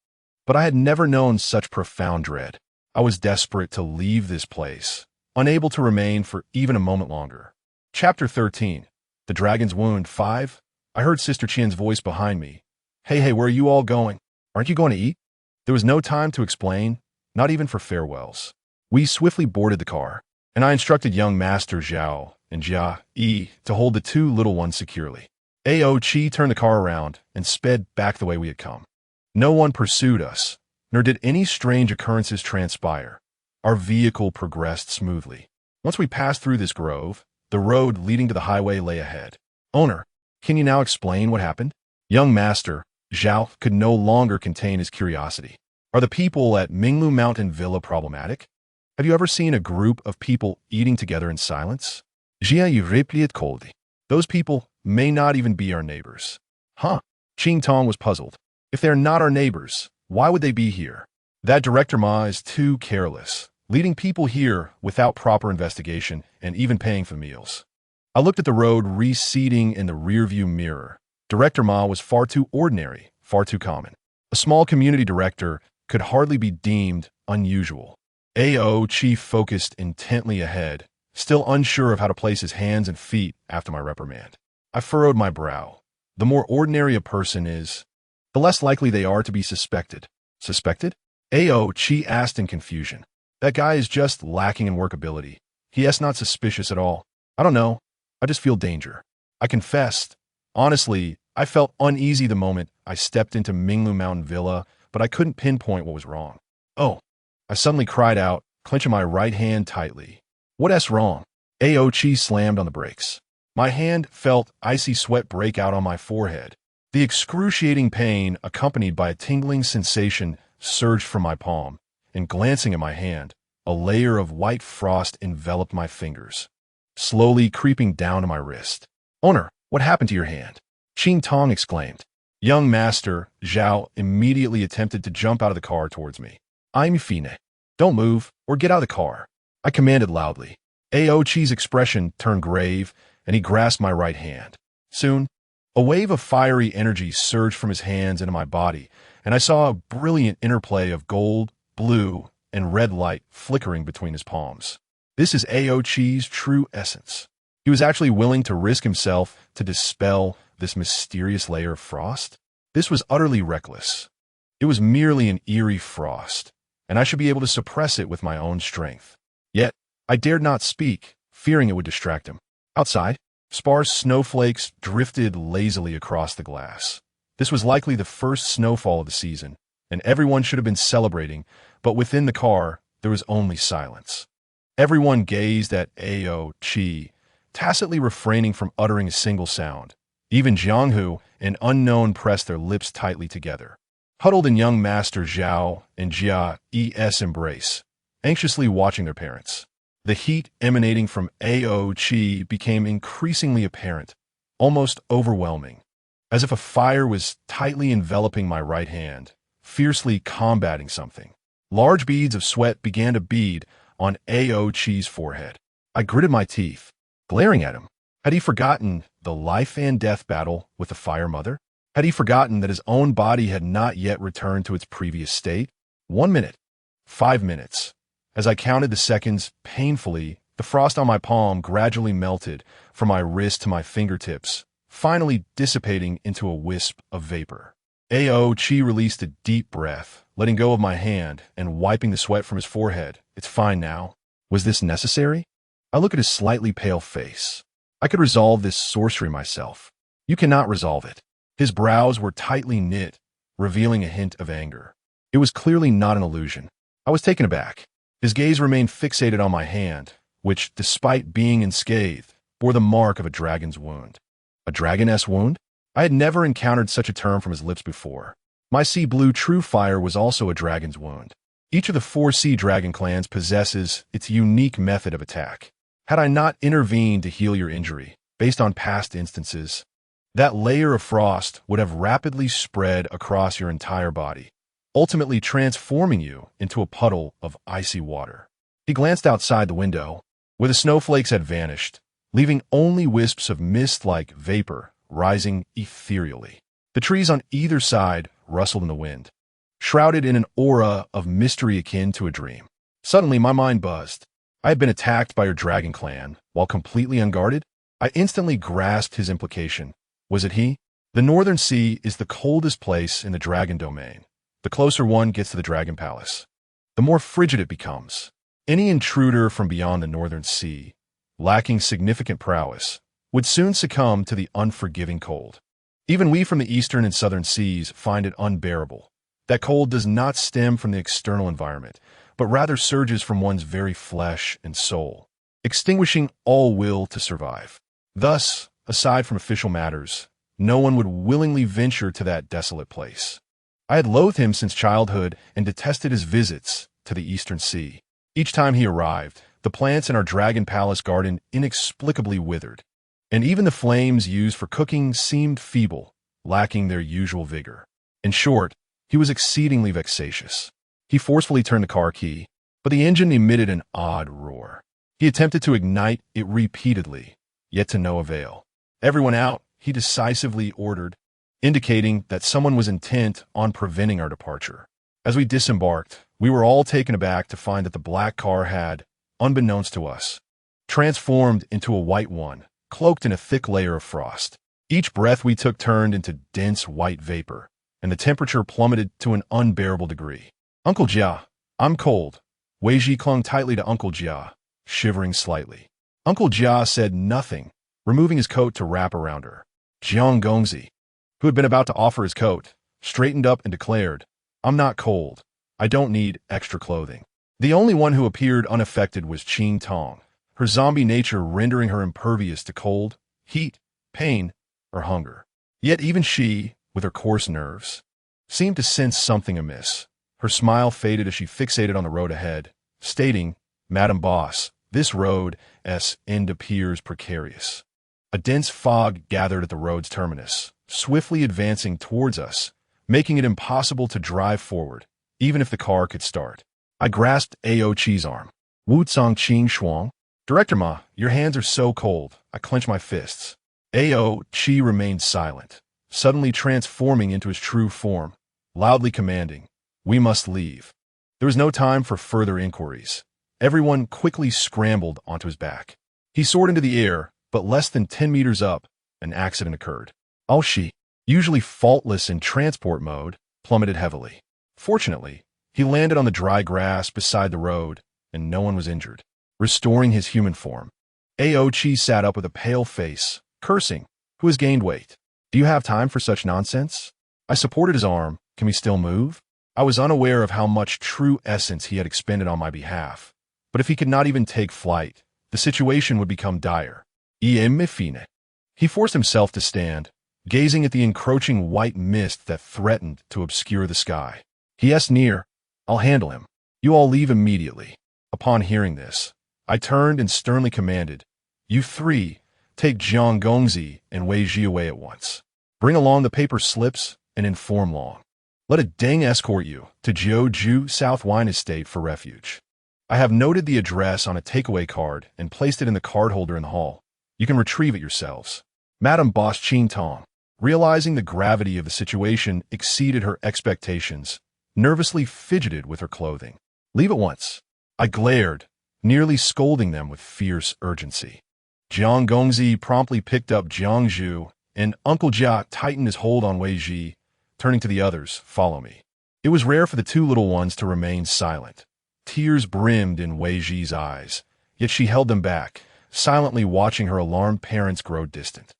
But I had never known such profound dread. I was desperate to leave this place, unable to remain for even a moment longer. Chapter 13. The Dragon's Wound 5. I heard Sister Qian's voice behind me. Hey, where are you all going? Aren't you going to eat?" There was no time to explain, not even for farewells. We swiftly boarded the car, and I instructed young Master Zhao and Jia Yi to hold the two little ones securely. Ao Chi turned the car around and sped back the way we had come. No one pursued us, nor did any strange occurrences transpire. Our vehicle progressed smoothly. Once we passed through this grove, the road leading to the highway lay ahead. "Owner, can you now explain what happened?" Young Master Zhao could no longer contain his curiosity. "Are the people at Minglu Mountain Villa problematic? Have you ever seen a group of people eating together in silence?" Ximeiyouhai replied coldly. "Those people may not even be our neighbors." "Huh?" Qing Tong was puzzled. "If they're not our neighbors, why would they be here? That Director Ma is too careless, leading people here without proper investigation and even paying for meals." I looked at the road receding in the rearview mirror. Director Ma was far too ordinary, far too common. A small community director could hardly be deemed unusual. Ao Chi focused intently ahead, still unsure of how to place his hands and feet after my reprimand. I furrowed my brow. The more ordinary a person is, the less likely they are to be suspected. Suspected? Ao Chi asked in confusion. "That guy is just lacking in workability. He is not suspicious at all. I don't know. I just feel danger." I confessed. Honestly, I felt uneasy the moment I stepped into Minglu Mountain Villa, but I couldn't pinpoint what was wrong. "Oh," I suddenly cried out, clenching my right hand tightly. "What's wrong?" Ao Chi slammed on the brakes. My hand felt icy sweat break out on my forehead. The excruciating pain, accompanied by a tingling sensation, surged from my palm, and glancing at my hand, a layer of white frost enveloped my fingers, slowly creeping down to my wrist. "Owner, what happened to your hand?" Qing Tong exclaimed. Young Master Zhao immediately attempted to jump out of the car towards me. "I'm fine. Don't move, or get out of the car," I commanded loudly. Ao Chi's expression turned grave, and he grasped my right hand. Soon, A wave of fiery energy surged from his hands into my body, and I saw a brilliant interplay of gold, blue, and red light flickering between his palms. This is Ao Chi's true essence. He was actually willing to risk himself to dispel this mysterious layer of frost. This was utterly reckless. It was merely an eerie frost, and I should be able to suppress it with my own strength. Yet, I dared not speak, fearing it would distract him. Outside, sparse snowflakes drifted lazily across the glass. This was likely the first snowfall of the season, and everyone should have been celebrating, but within the car, there was only silence. Everyone gazed at Ao Chi, tacitly refraining from uttering a single sound. Even Jianghu and Unknown pressed their lips tightly together. Huddled in young Master Zhao and Jia-es embrace, anxiously watching their parents. The heat emanating from Ao Chi became increasingly apparent, almost overwhelming, as if a fire was tightly enveloping my right hand, fiercely combating something. Large beads of sweat began to bead on Ao Chi's forehead. I gritted my teeth, glaring at him. Had he forgotten the life and death battle with the Fire Mother? Had he forgotten that his own body had not yet returned to its previous state? 1 minute. 5 minutes. As I counted the seconds painfully, the frost on my palm gradually melted from my wrist to my fingertips, finally dissipating into a wisp of vapor. Ao Chi released a deep breath, letting go of my hand and wiping the sweat from his forehead. It's fine now. Was this necessary? I look at his slightly pale face. I could resolve this sorcery myself. You cannot resolve it. His brows were tightly knit, revealing a hint of anger. It was clearly not an illusion. I was taken aback. His gaze remained fixated on my hand, which, despite being unscathed, bore the mark of a dragon's wound. A dragoness wound? I had never encountered such a term from his lips before. My sea blue true fire was also a dragon's wound. Each of the 4 sea dragon clans possesses its unique method of attack. Had I not intervened to heal your injury, based on past instances, that layer of frost would have rapidly spread across your entire body, ultimately transforming you into a puddle of icy water. He glanced outside the window, where the snowflakes had vanished, leaving only wisps of mist-like vapor rising ethereally. The trees on either side rustled in the wind, shrouded in an aura of mystery akin to a dream. Suddenly, my mind buzzed. I had been attacked by your dragon clan, while completely unguarded? I instantly grasped his implication. Was it he? The Northern Sea is the coldest place in the dragon domain. The closer one gets to the dragon palace, the more frigid it becomes. Any intruder from beyond the Northern Sea, lacking significant prowess, would soon succumb to the unforgiving cold. Even we from the Eastern and Southern Seas find it unbearable. That cold does not stem from the external environment, but rather surges from one's very flesh and soul, extinguishing all will to survive. Thus, aside from official matters, no one would willingly venture to that desolate place. I had loathed him since childhood and detested his visits to the Eastern Sea. Each time he arrived, the plants in our Dragon Palace garden inexplicably withered, and even the flames used for cooking seemed feeble, lacking their usual vigor. In short, he was exceedingly vexatious. He forcefully turned the car key, but the engine emitted an odd roar. He attempted to ignite it repeatedly, yet to no avail. Everyone out, he decisively ordered, indicating that someone was intent on preventing our departure. As we disembarked, we were all taken aback to find that the black car had, unbeknownst to us, transformed into a white one, cloaked in a thick layer of frost. Each breath we took turned into dense white vapor, and the temperature plummeted to an unbearable degree. Uncle Jia, I'm cold. Wei Ji clung tightly to Uncle Jia, shivering slightly. Uncle Jia said nothing, removing his coat to wrap around her. Jiang Gongzi, who had been about to offer his coat, straightened up and declared, I'm not cold. I don't need extra clothing. The only one who appeared unaffected was Qing Tong, her zombie nature rendering her impervious to cold, heat, pain, or hunger. Yet even she, with her coarse nerves, seemed to sense something amiss. Her smile faded as she fixated on the road ahead, stating, Madam Boss, this road's end appears precarious. A dense fog gathered at the road's terminus, swiftly advancing towards us, making it impossible to drive forward, even if the car could start. I grasped Ao Chi's arm. Wu Zhang Qing Shuang? Director Ma, your hands are so cold. I clench my fists. Ao Qi remained silent, suddenly transforming into his true form, loudly commanding, "We must leave." There was no time for further inquiries. Everyone quickly scrambled onto his back. He soared into the air, but less than 10 meters up, an accident occurred. Ao Qi, usually faultless in transport mode, plummeted heavily. Fortunately, he landed on the dry grass beside the road, and no one was injured. Restoring his human form, Ao Qi sat up with a pale face, cursing, "Who has gained weight? Do you have time for such nonsense?" I supported his arm. "Can we still move?" I was unaware of how much true essence he had expended on my behalf, but if he could not even take flight, the situation would become dire. He forced himself to stand, gazing at the encroaching white mist that threatened to obscure the sky. He asked near, "I'll handle him. You all leave immediately." Upon hearing this, I turned and sternly commanded, "You three, take Jiang Gongzi and Wei Ji away at once. Bring along the paper slips and inform Long. Let a Deng escort you to Jiuju South Wine Estate for refuge. I have noted the address on a takeaway card and placed it in the card holder in the hall. You can retrieve it yourselves." Madame Boss Qin Tong, realizing the gravity of the situation exceeded her expectations, nervously fidgeted with her clothing. "Leave at once." I glared, nearly scolding them with fierce urgency. Jiang Gongzi promptly picked up Jiang Zhu, and Uncle Jia tightened his hold on Wei Ji, turning to the others, "Follow me." It was rare for the two little ones to remain silent. Tears brimmed in Wei Ji's eyes, yet she held them back, silently watching her alarmed parents grow distant.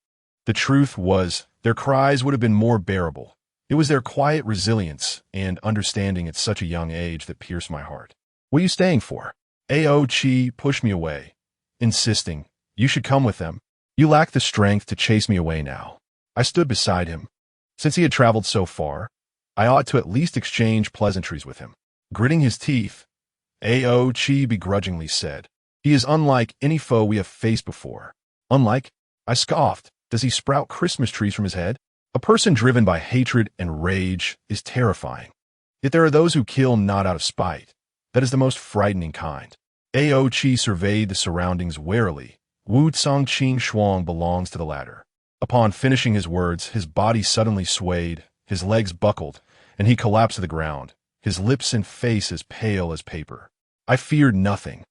The truth was, their cries would have been more bearable. It was their quiet resilience and understanding at such a young age that pierced my heart. "What are you staying for?" Ao Qi pushed me away, insisting, "You should come with them. You lack the strength to chase me away now." I stood beside him. Since he had traveled so far, I ought to at least exchange pleasantries with him. Gritting his teeth, Ao Qi begrudgingly said, "He is unlike any foe we have faced before." "Unlike?" I scoffed. "Does he sprout Christmas trees from his head?" A person driven by hatred and rage is terrifying. Yet there are those who kill not out of spite. That is the most frightening kind. Ao Qi surveyed the surroundings warily. Wu Cangqing Shuang belongs to the latter. Upon finishing his words, his body suddenly swayed, his legs buckled, and he collapsed to the ground, his lips and face as pale as paper. I feared nothing,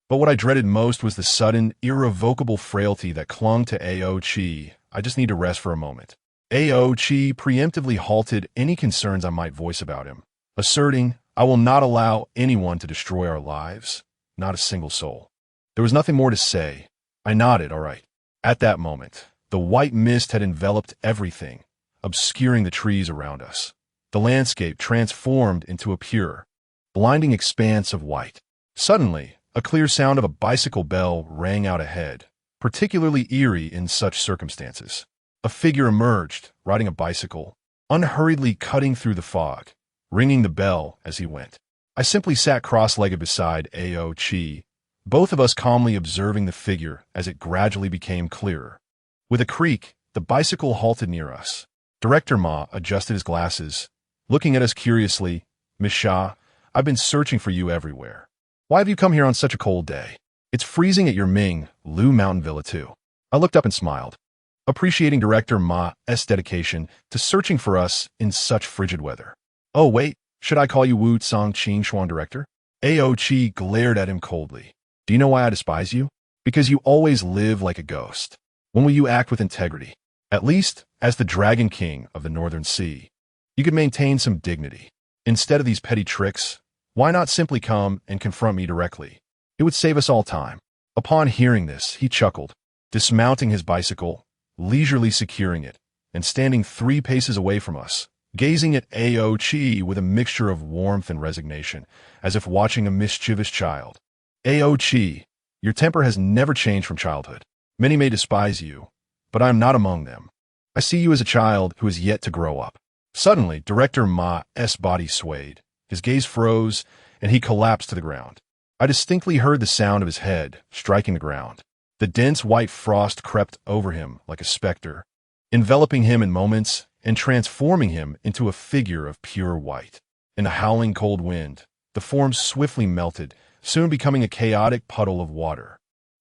but what I dreaded most was the sudden, irrevocable frailty that clung to Ao Qi. "I just need to rest for a moment." Ao Qi preemptively halted any concerns I might voice about him, asserting, "I will not allow anyone to destroy our lives, not a single soul." There was nothing more to say. I nodded, "All right." At that moment, the white mist had enveloped everything, obscuring the trees around us. The landscape transformed into a pure, blinding expanse of white. Suddenly, a clear sound of a bicycle bell rang out ahead, particularly eerie in such circumstances. A figure emerged, riding a bicycle, unhurriedly cutting through the fog, ringing the bell as he went. I simply sat cross-legged beside Ao Qi, both of us calmly observing the figure as it gradually became clearer. With a creak, the bicycle halted near us. Director Ma adjusted his glasses, looking at us curiously. "Miss Xia, I've been searching for you everywhere. Why have you come here on such a cold day? It's freezing at your Ming Lu Mountain Villa too." I looked up and smiled, appreciating Director Ma's dedication to searching for us in such frigid weather. "Oh wait, should I call you Wu Cangqing Xuan Director?" Ao Qi glared at him coldly. "Do you know why I despise you? Because you always live like a ghost. When will you act with integrity? At least, as the Dragon King of the Northern Sea, you could maintain some dignity. Instead of these petty tricks, why not simply come and confront me directly? It would save us all time." Upon hearing this, he chuckled, dismounting his bicycle, leisurely securing it, and standing 3 paces away from us, gazing at Ao Qi with a mixture of warmth and resignation, as if watching a mischievous child. "Ao Qi, your temper has never changed from childhood. Many may despise you, but I am not among them. I see you as a child who is yet to grow up." Suddenly, Director Ma's body swayed, his gaze froze, and he collapsed to the ground. I distinctly heard the sound of his head striking the ground. The dense white frost crept over him like a specter, enveloping him in moments and transforming him into a figure of pure white. In the howling cold wind, the form swiftly melted, soon becoming a chaotic puddle of water.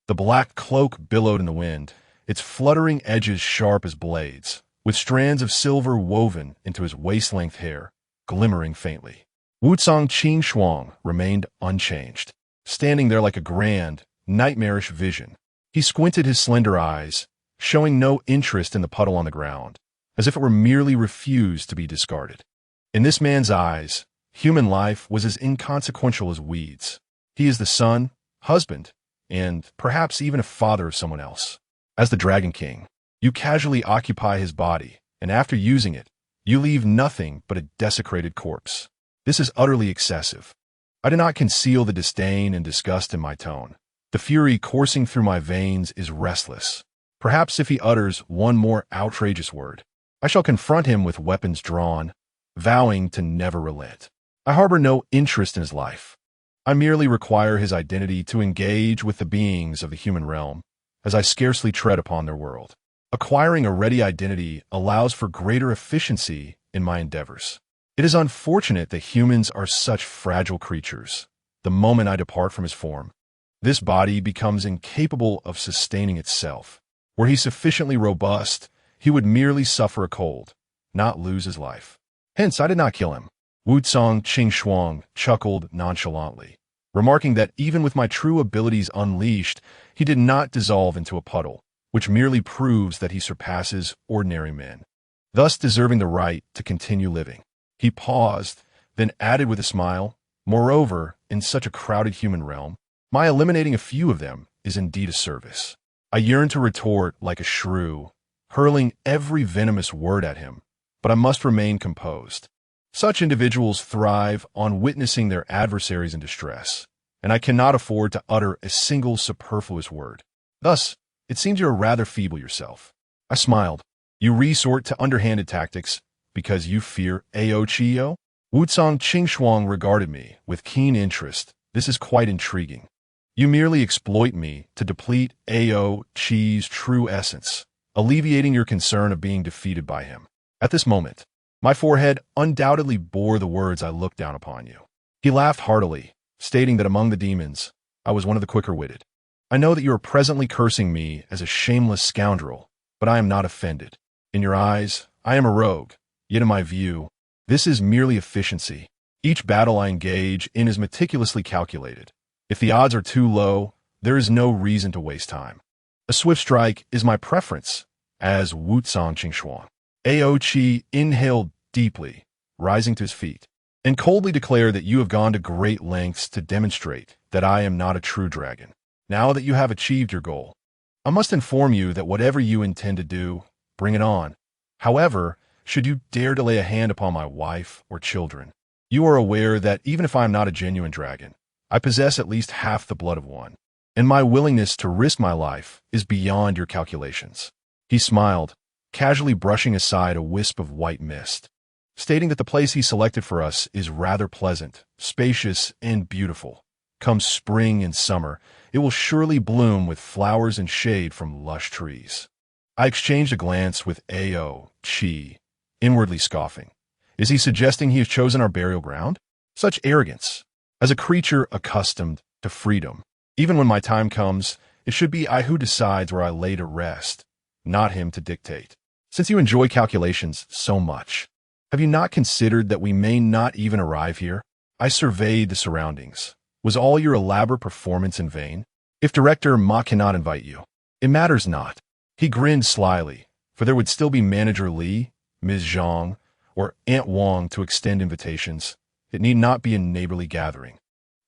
The black cloak billowed in the wind, its fluttering edges sharp as blades, with strands of silver woven into his waist-length hair, glimmering faintly. Wangchuan Shuang remained unchanged, standing there like a grand, nightmarish vision. He squinted his slender eyes, showing no interest in the puddle on the ground, as if it were merely refused to be discarded. In this man's eyes, human life was as inconsequential as weeds. He is the son, husband, and perhaps even a father of someone else. As the Dragon King, you casually occupy his body, and after using it, you leave nothing but a desecrated corpse. This is utterly excessive. I do not conceal the disdain and disgust in my tone. The fury coursing through my veins is restless. Perhaps if he utters one more outrageous word, I shall confront him with weapons drawn, vowing to never relent. I harbor no interest in his life. I merely require his identity to engage with the beings of the human realm, as I scarcely tread upon their world. Acquiring a ready identity allows for greater efficiency in my endeavors. It is unfortunate that humans are such fragile creatures. The moment I depart from his form, this body becomes incapable of sustaining itself. Were he sufficiently robust, he would merely suffer a cold, not lose his life. Hence, I did not kill him. Wangchuan Shuang chuckled nonchalantly, remarking that even with my true abilities unleashed, he did not dissolve into a puddle, which merely proves that he surpasses ordinary men, thus deserving the right to continue living. He paused, then added with a smile, "Moreover, in such a crowded human realm, my eliminating a few of them is indeed a service." I yearned to retort like a shrew, hurling every venomous word at him, but I must remain composed. Such individuals thrive on witnessing their adversaries in distress, and I cannot afford to utter a single superfluous word. Thus, it seems you are rather feeble yourself. I smiled. You resort to underhanded tactics because you fear Ao Chiyo? Wangchuan Shuang regarded me with keen interest. This is quite intriguing. You merely exploit me to deplete Ao Chi's true essence, alleviating your concern of being defeated by him. At this moment, my forehead undoubtedly bore the words I looked down upon you. He laughed heartily, stating that among the demons, I was one of the quicker-witted. I know that you are presently cursing me as a shameless scoundrel, but I am not offended. In your eyes, I am a rogue, yet in my view, this is merely efficiency. Each battle I engage in is meticulously calculated. If the odds are too low, there is no reason to waste time. A swift strike is my preference, as Wangchuan Shuang. Ao Chi inhaled deeply, rising to his feet, and coldly declared that you have gone to great lengths to demonstrate that I am not a true dragon. Now that you have achieved your goal, I must inform you that whatever you intend to do, bring it on. However, should you dare to lay a hand upon my wife or children, you are aware that even if I am not a genuine dragon, I possess at least half the blood of one, and my willingness to risk my life is beyond your calculations. He smiled, casually brushing aside a wisp of white mist, stating that the place he selected for us is rather pleasant, spacious, and beautiful. Come spring and summer, it will surely bloom with flowers and shade from lush trees. I exchanged a glance with Ao Chi, inwardly scoffing. Is he suggesting he has chosen our burial ground? Such arrogance. As a creature accustomed to freedom, even when my time comes, it should be I who decides where I lay to rest, not him to dictate. Since you enjoy calculations so much, have you not considered that we may not even arrive here? I surveyed the surroundings. Was all your elaborate performance in vain? If Director Ma cannot invite you, it matters not. He grinned slyly, for there would still be Manager Li, Ms. Zhang, or Aunt Wang to extend invitations. It need not be a neighborly gathering,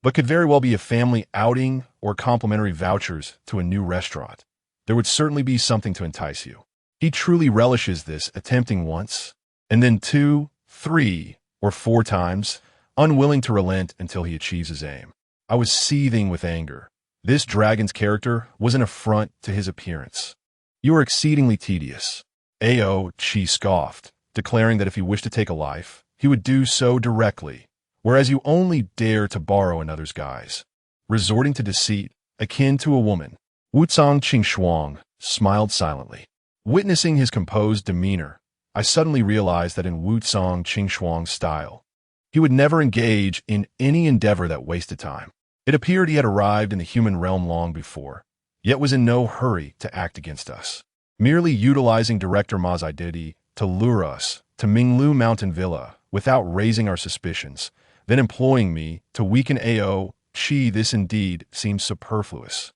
but could very well be a family outing or complimentary vouchers to a new restaurant. There would certainly be something to entice you. He truly relishes this, attempting once, and then 2, 3, or 4 times, unwilling to relent until he achieves his aim. I was seething with anger. This dragon's character was an affront to his appearance. You are exceedingly tedious. Ao Chi scoffed, declaring that if he wished to take a life, he would do so directly, whereas you only dare to borrow another's guise, resorting to deceit akin to a woman. Wangchuan Shuang smiled silently. Witnessing his composed demeanor, I suddenly realized that in Wangchuan Shuang's style, he would never engage in any endeavor that wasted time. It appeared he had arrived in the human realm long before, yet was in no hurry to act against us. merely utilizing Director Ma's identity to lure us to Minglu Mountain Villa without raising our suspicions, then employing me to weaken AO Chi. This indeed seems superfluous.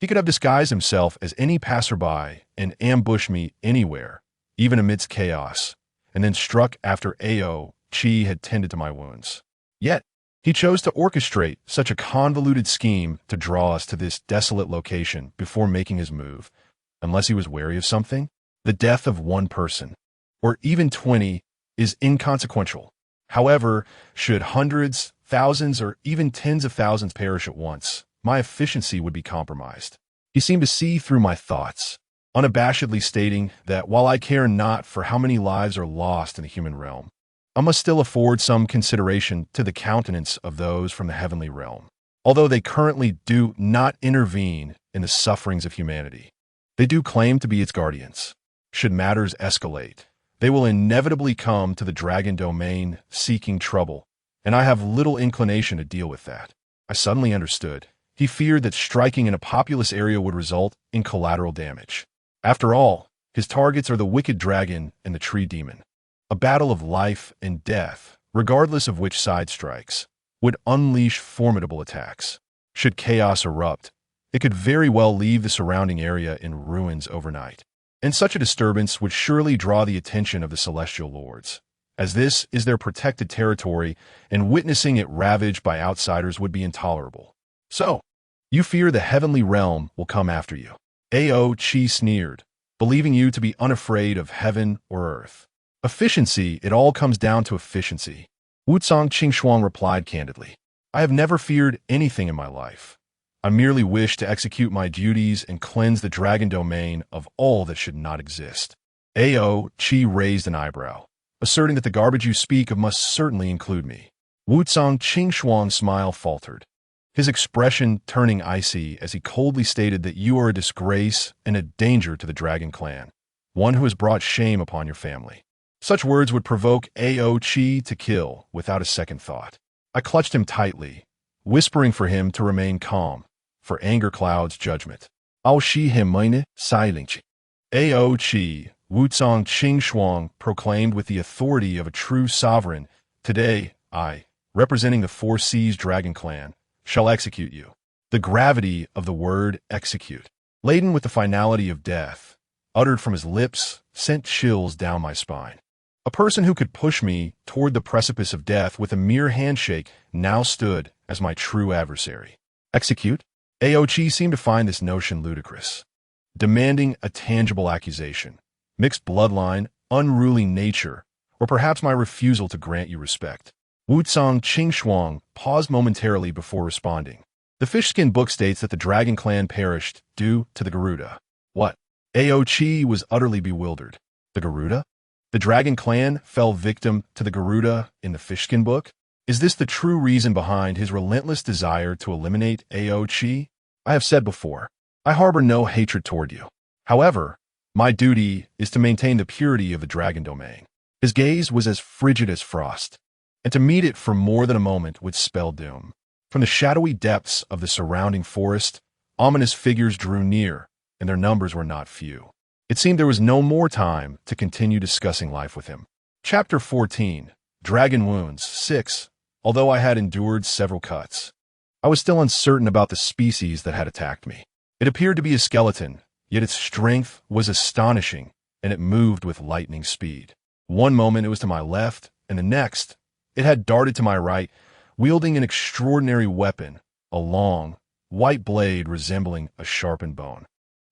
He could have disguised himself as any passerby and ambushed me anywhere, even amidst chaos, and then struck after AO Chi had tended to my wounds. Yet, he chose to orchestrate such a convoluted scheme to draw us to this desolate location before making his move, unless he was wary of something. The death of one person, or even 20, is inconsequential. However, should hundreds, thousands, or even tens of thousands perish at once, my efficiency would be compromised. He seemed to see through my thoughts, unabashedly stating that while I care not for how many lives are lost in the human realm, I must still afford some consideration to the countenance of those from the heavenly realm, although they currently do not intervene in the sufferings of humanity. They do claim to be its guardians. Should matters escalate, they will inevitably come to the dragon domain seeking trouble, and I have little inclination to deal with that. I suddenly understood. He feared that striking in a populous area would result in collateral damage. After all, his targets are the wicked dragon and the tree demon. A battle of life and death, regardless of which side strikes, would unleash formidable attacks. Should chaos erupt, it could very well leave the surrounding area in ruins overnight. And such a disturbance would surely draw the attention of the celestial lords, as this is their protected territory, and witnessing it ravaged by outsiders would be intolerable. So, you fear the heavenly realm will come after you. AO Chi sneered, believing you to be unafraid of heaven or earth. Efficiency, it all comes down to efficiency. Wangchuan replied candidly. I have never feared anything in my life. I merely wish to execute my duties and cleanse the dragon domain of all that should not exist. AO Chi raised an eyebrow, asserting that the garbage you speak of must certainly include me. Wangchuan's smile faltered, his expression turning icy as he coldly stated that you are a disgrace and a danger to the dragon clan, one who has brought shame upon your family. Such words would provoke AO Chi to kill without a second thought. I clutched him tightly, whispering for him to remain calm, for anger clouds judgment. Ao Ximeiyouhai silently. AO Chi, Wangchuan proclaimed with the authority of a true sovereign, today, I, representing the Four Seas Dragon Clan, shall execute you. The gravity of the word execute, laden with the finality of death, uttered from his lips, sent chills down my spine. A person who could push me toward the precipice of death with a mere handshake now stood as my true adversary. Execute? AO Chi seemed to find this notion ludicrous, demanding a tangible accusation, mixed bloodline, unruly nature, or perhaps my refusal to grant you respect. Wangchuan paused momentarily before responding. The Fishskin book states that the Dragon Clan perished due to the Garuda. What? AO Chi was utterly bewildered. The Garuda? The Dragon Clan fell victim to the Garuda in the Fishskin book? Is this the true reason behind his relentless desire to eliminate AO Chi? I have said before, I harbor no hatred toward you. However, my duty is to maintain the purity of the dragon domain. His gaze was as frigid as frost, and to meet it for more than a moment would spell doom. From the shadowy depths of the surrounding forest, ominous figures drew near, and their numbers were not few. It seemed there was no more time to continue discussing life with him. Chapter 14, Dragon Wounds 6. Although I had endured several cuts, I was still uncertain about the species that had attacked me. It appeared to be a skeleton, yet its strength was astonishing, and it moved with lightning speed. One moment it was to my left, and the next, it had darted to my right, wielding an extraordinary weapon, a long, white blade resembling a sharpened bone.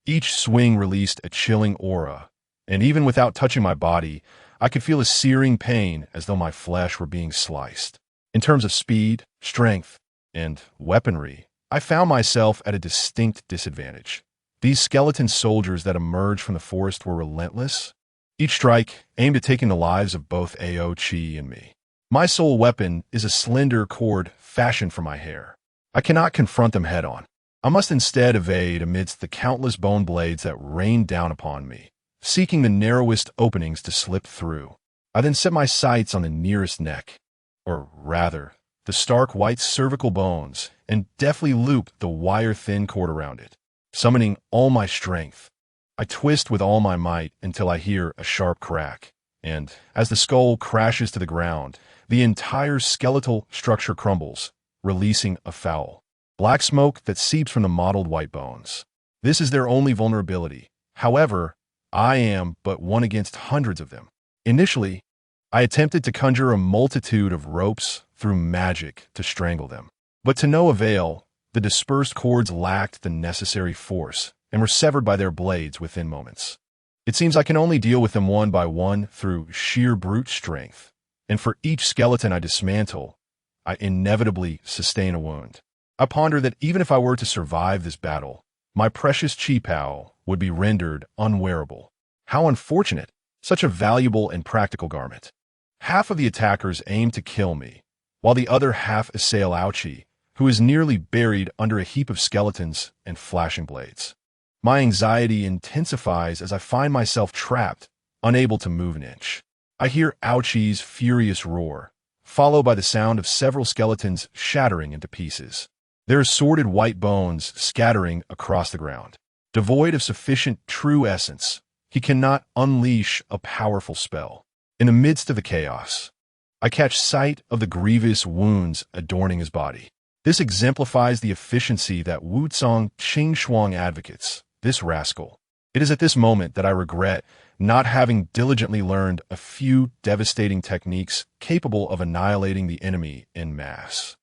Each swing released a chilling aura, and even without touching my body, I could feel a searing pain as though my flesh were being sliced. In terms of speed, strength, and weaponry, I found myself at a distinct disadvantage. These skeleton soldiers that emerged from the forest were relentless. Each strike aimed at taking the lives of both AO Chi and me. My sole weapon is a slender cord fashioned from my hair. I cannot confront them head-on. I must instead evade amidst the countless bone blades that rained down upon me, seeking the narrowest openings to slip through. I then set my sights on the nearest neck, or rather, the stark white cervical bones, and deftly looped the wire-thin cord around it. Summoning all my strength, I twist with all my might until I hear a sharp crack, and as the skull crashes to the ground, the entire skeletal structure crumbles, releasing a foul, black smoke that seeps from the mottled white bones. This is their only vulnerability. However, I am but one against hundreds of them. Initially, I attempted to conjure a multitude of ropes through magic to strangle them. But to no avail, the dispersed cords lacked the necessary force and were severed by their blades within moments. It seems I can only deal with them one by one through sheer brute strength, and for each skeleton I dismantle, I inevitably sustain a wound. I ponder that even if I were to survive this battle, my precious Qipao would be rendered unwearable. How unfortunate! Such a valuable and practical garment. Half of the attackers aim to kill me, while the other half assail Aoqi, who is nearly buried under a heap of skeletons and flashing blades. My anxiety intensifies as I find myself trapped, unable to move an inch. I hear Aoqi's furious roar, followed by the sound of several skeletons shattering into pieces. Their assorted white bones scattering across the ground. Devoid of sufficient true essence, he cannot unleash a powerful spell. In the midst of the chaos, I catch sight of the grievous wounds adorning his body. This exemplifies the efficiency that Wuzong Qingshuang advocates, this rascal. It is at this moment that I regret not having diligently learned a few devastating techniques capable of annihilating the enemy en masse.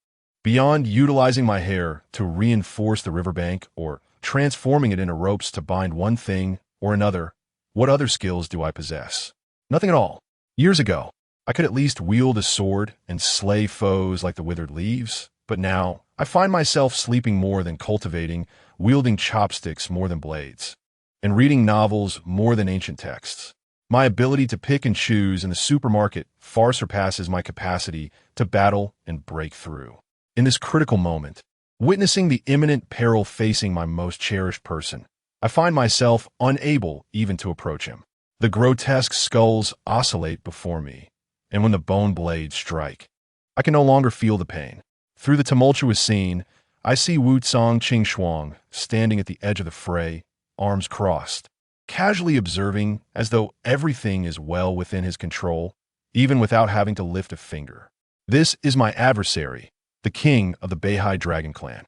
Beyond utilizing my hair to reinforce the riverbank or transforming it into ropes to bind one thing or another, what other skills do I possess? Nothing at all. Years ago, I could at least wield a sword and slay foes like the withered leaves, but now I find myself sleeping more than cultivating, wielding chopsticks more than blades, and reading novels more than ancient texts. My ability to pick and choose in the supermarket far surpasses my capacity to battle and break through. In this critical moment, witnessing the imminent peril facing my most cherished person, I find myself unable even to approach him. The grotesque skulls oscillate before me, and when the bone blades strike, I can no longer feel the pain. Through the tumultuous scene, I see Wuzong Qingshuang standing at the edge of the fray, arms crossed, casually observing as though everything is well within his control, even without having to lift a finger. This is my adversary, the king of the Beihai Dragon Clan.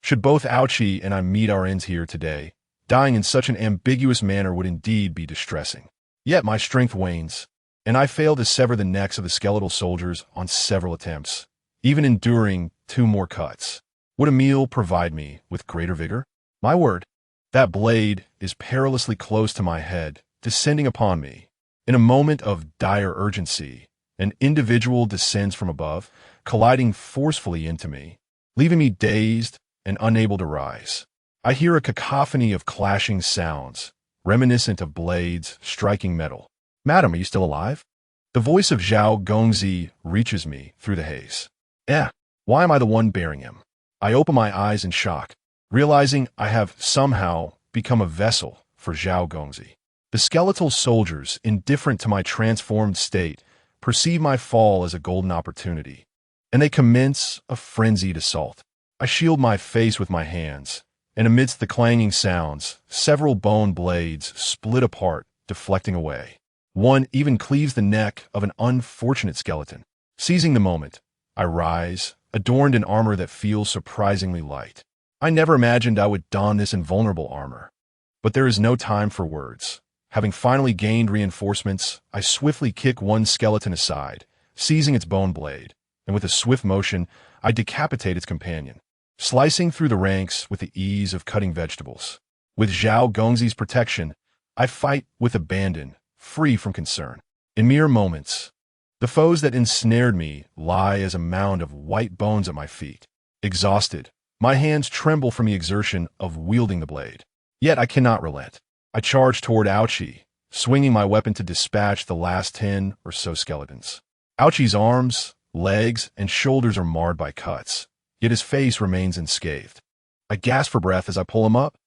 Should both Aoqi and I meet our ends here today, dying in such an ambiguous manner would indeed be distressing. Yet my strength wanes, and I fail to sever the necks of the skeletal soldiers on several attempts, even enduring 2 more cuts. Would a meal provide me with greater vigor? My word, that blade is perilously close to my head, descending upon me. In a moment of dire urgency, an individual descends from above, colliding forcefully into me, leaving me dazed and unable to rise. I hear a cacophony of clashing sounds, reminiscent of blades striking metal. "Madam, are you still alive?" The voice of Zhao Gongzi reaches me through the haze. Why am I the one bearing him? I open my eyes in shock, realizing I have somehow become a vessel for Zhao Gongzi. The skeletal soldiers, indifferent to my transformed state, perceive my fall as a golden opportunity, and they commence a frenzied assault. I shield my face with my hands, and amidst the clanging sounds, several bone blades split apart, deflecting away. One even cleaves the neck of an unfortunate skeleton. Seizing the moment, I rise, adorned in armor that feels surprisingly light. I never imagined I would don this invulnerable armor. But there is no time for words. Having finally gained reinforcements, I swiftly kick one skeleton aside, seizing its bone blade, and with a swift motion, I decapitate its companion, slicing through the ranks with the ease of cutting vegetables. With Zhao Gongzi's protection, I fight with abandon, free from concern. In mere moments, the foes that ensnared me lie as a mound of white bones at my feet. Exhausted, my hands tremble from the exertion of wielding the blade. Yet I cannot relent. I charge toward Aoqi, swinging my weapon to dispatch the last 10 or so skeletons. Aoqi's arms, legs, and shoulders are marred by cuts, yet his face remains unscathed. I gasp for breath as I pull him up.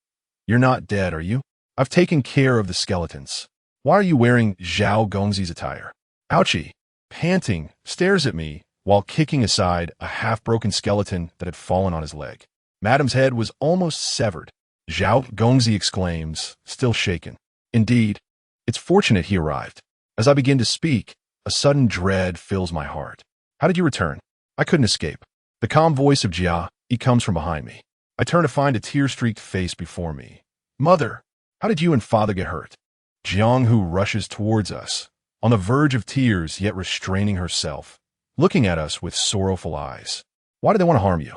"You're not dead, are you? I've taken care of the skeletons. Why are you wearing Zhao Gongzi's attire?" Aoqi, panting, stares at me while kicking aside a half-broken skeleton that had fallen on his leg. Madam's head was almost severed, Xiao Gongzi exclaims, still shaken. Indeed, it's fortunate he arrived. As I begin to speak, a sudden dread fills my heart. How did you return? I couldn't escape. The calm voice of Jia, he comes from behind me. I turn to find a tear-streaked face before me. Mother, how did you and father get hurt? Jianghu rushes towards us, on the verge of tears yet restraining herself, looking at us with sorrowful eyes. Why did they want to harm you?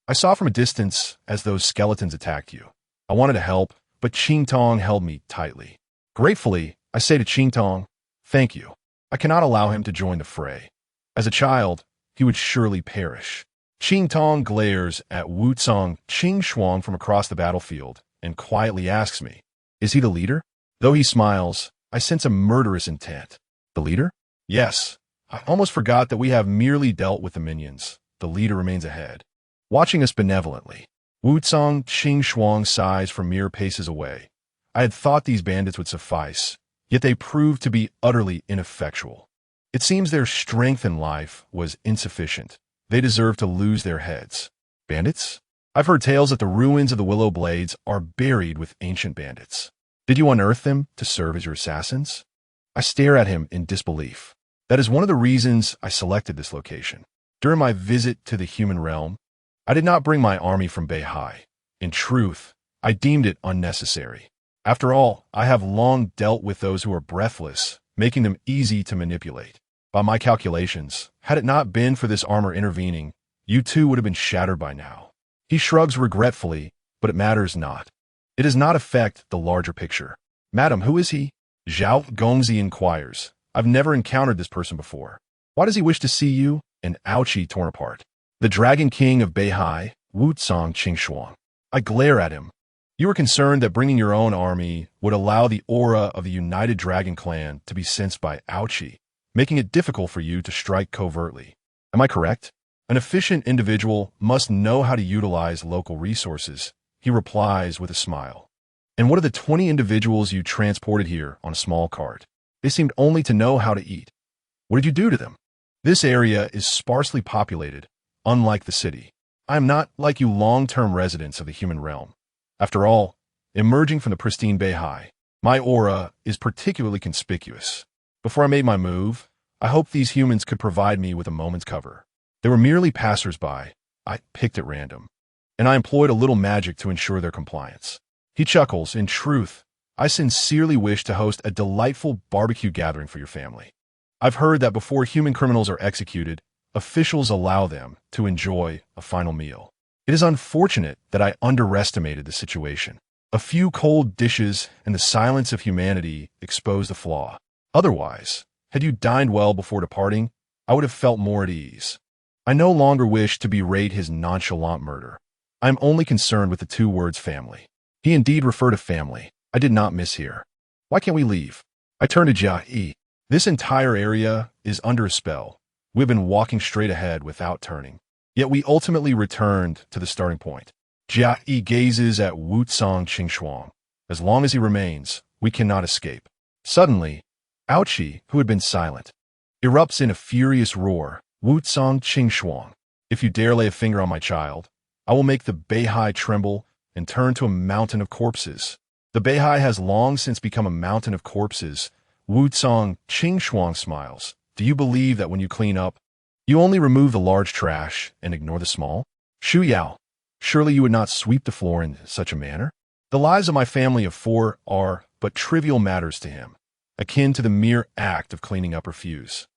I saw from a distance as those skeletons attacked you. I wanted to help, but Qingtong held me tightly. Gratefully, I say to Qingtong, thank you. I cannot allow him to join the fray. As a child, he would surely perish. Qingtong glares at Wuzong Qingshuang from across the battlefield and quietly asks me, is he the leader? Though he smiles, I sense a murderous intent. The leader? Yes. I almost forgot that we have merely dealt with the minions. The leader remains ahead, watching us benevolently. Wuzong Qingshuang sighs from mere paces away. I had thought these bandits would suffice, yet they proved to be utterly ineffectual. It seems their strength in life was insufficient. They deserve to lose their heads. Bandits? I've heard tales that the ruins of the Willow Blades are buried with ancient bandits. Did you unearth them to serve as your assassins? I stare at him in disbelief. That is one of the reasons I selected this location. During my visit to the human realm, I did not bring my army from Beihai. In truth, I deemed it unnecessary. After all, I have long dealt with those who are breathless, making them easy to manipulate. By my calculations, had it not been for this armor intervening, you too would have been shattered by now. He shrugs regretfully, but it matters not. It does not affect the larger picture. Madam, who is he? Xiao Gongzi inquires. I've never encountered this person before. Why does he wish to see you? And Ouchi torn apart. The Dragon King of Beihai, Wuzong Qingshuang. I glare at him. You were concerned that bringing your own army would allow the aura of the United Dragon Clan to be sensed by Ouchi, making it difficult for you to strike covertly. Am I correct? An efficient individual must know how to utilize local resources, he replies with a smile. And what are the 20 individuals you transported here on a small cart? They seemed only to know how to eat. What did you do to them? This area is sparsely populated, unlike the city. I am not like you long-term residents of the human realm. After all, emerging from the pristine Beihai, my aura is particularly conspicuous. Before I made my move, I hoped these humans could provide me with a moment's cover. They were merely passers-by. I picked at random, and I employed a little magic to ensure their compliance. He chuckles. In truth, I sincerely wish to host a delightful barbecue gathering for your family. I've heard that before human criminals are executed, officials allow them to enjoy a final meal. It is unfortunate that I underestimated the situation. A few cold dishes and the silence of humanity expose the flaw. Otherwise, had you dined well before departing, I would have felt more at ease. I no longer wish to berate his nonchalant murder. I am only concerned with the two words family. He indeed referred to family. I did not mishear. Why can't we leave? I turn to Jia. This entire area is under a spell. We've been walking straight ahead without turning. Yet we ultimately returned to the starting point. Jia gazes at Wuzong Qingshuang. As long as he remains, we cannot escape. Suddenly, Ouchi, who had been silent, erupts in a furious roar. Wuzong Qingshuang, if you dare lay a finger on my child, I will make the Beihai tremble and turn to a mountain of corpses. The Beihai has long since become a mountain of corpses. Wuzong Qingshuang smiles. Do you believe that when you clean up, you only remove the large trash and ignore the small? Shu Yao, surely you would not sweep the floor in such a manner? The lives of my family of 4 are but trivial matters to him, akin to the mere act of cleaning up refuse.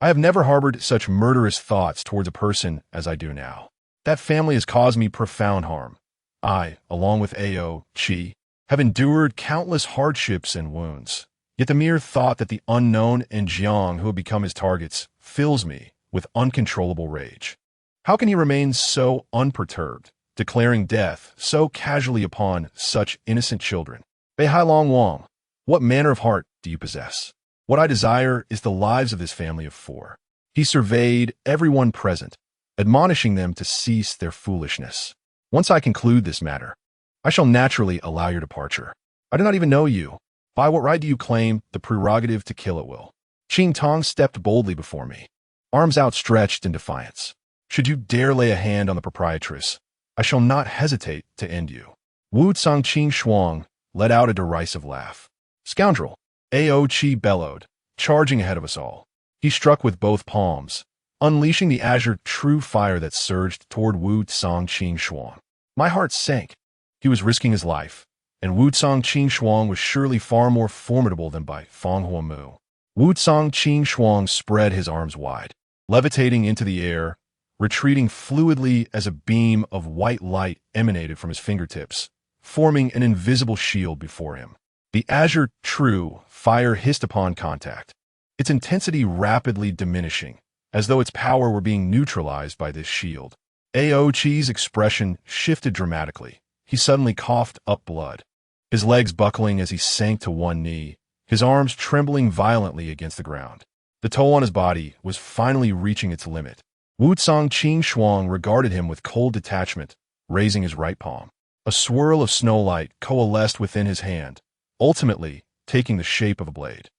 I have never harbored such murderous thoughts towards a person as I do now. That family has caused me profound harm. I, along with Ao, Qi, have endured countless hardships and wounds. Yet the mere thought that the unknown and Jiang who have become his targets fills me with uncontrollable rage. How can he remain so unperturbed, declaring death so casually upon such innocent children? Beihai Long Wang, what manner of heart do you possess? What I desire is the lives of this family of 4. He surveyed everyone present, admonishing them to cease their foolishness. Once I conclude this matter, I shall naturally allow your departure. I do not even know you. By what right do you claim the prerogative to kill at will? Qingtong stepped boldly before me, arms outstretched in defiance. Should you dare lay a hand on the proprietress, I shall not hesitate to end you. Wu Cangqing Shuang let out a derisive laugh. Scoundrel! Ao Qi bellowed, charging ahead of us all. He struck with both palms, unleashing the azure true fire that surged toward Wu Cangqing Shuang. My heart sank. He was risking his life, and Wu Cangqing Shuang was surely far more formidable than by Fanghua Mu. Wu Cangqing Shuang spread his arms wide, levitating into the air, retreating fluidly as a beam of white light emanated from his fingertips, forming an invisible shield before him. The azure true fire hissed upon contact, its intensity rapidly diminishing, as though its power were being neutralized by this shield. Ao Qi's expression shifted dramatically. He suddenly coughed up blood, his legs buckling as he sank to one knee, his arms trembling violently against the ground. The toll on his body was finally reaching its limit. Wu Cangqing Shuang regarded him with cold detachment, raising his right palm. A swirl of snowlight coalesced within his hand, ultimately taking the shape of a blade.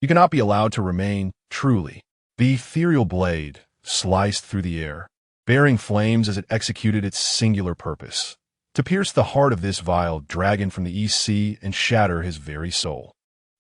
You cannot be allowed to remain, truly. The ethereal blade sliced through the air, bearing flames as it executed its singular purpose, to pierce the heart of this vile dragon from the East Sea and shatter his very soul,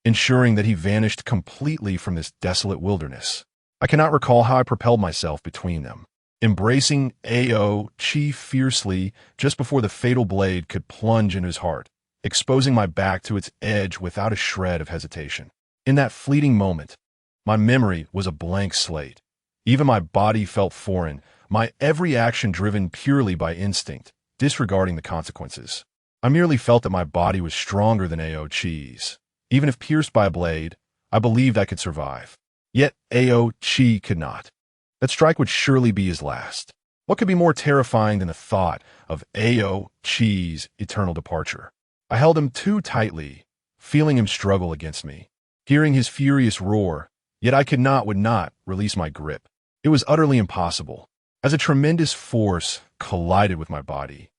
ensuring that he vanished completely from this desolate wilderness. I cannot recall how I propelled myself between them, embracing Ao Qi fiercely just before the fatal blade could plunge into his heart, exposing my back to its edge without a shred of hesitation. In that fleeting moment, my memory was a blank slate. Even my body felt foreign, my every action driven purely by instinct, disregarding the consequences. I merely felt that my body was stronger than Ao Qi's. Even if pierced by a blade, I believed I could survive. Yet Ao Qi could not. That strike would surely be his last. What could be more terrifying than the thought of Ao Qi's eternal departure? I held him too tightly, feeling him struggle against me, hearing his furious roar, yet I would not release my grip. It was utterly impossible. As a tremendous force collided with my body,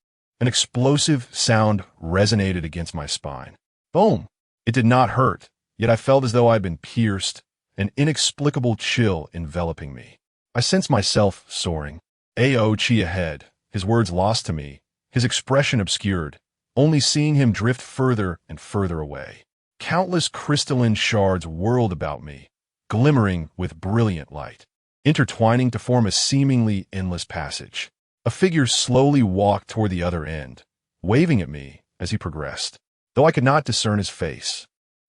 an explosive sound resonated against my spine. Boom! It did not hurt, yet I felt as though I had been pierced, an inexplicable chill enveloping me. I sensed myself soaring. Ao Qi ahead, his words lost to me, his expression obscured, only seeing him drift further and further away. Countless crystalline shards whirled about me, glimmering with brilliant light, intertwining to form a seemingly endless passage. A figure slowly walked toward the other end, waving at me as he progressed. Though I could not discern his face,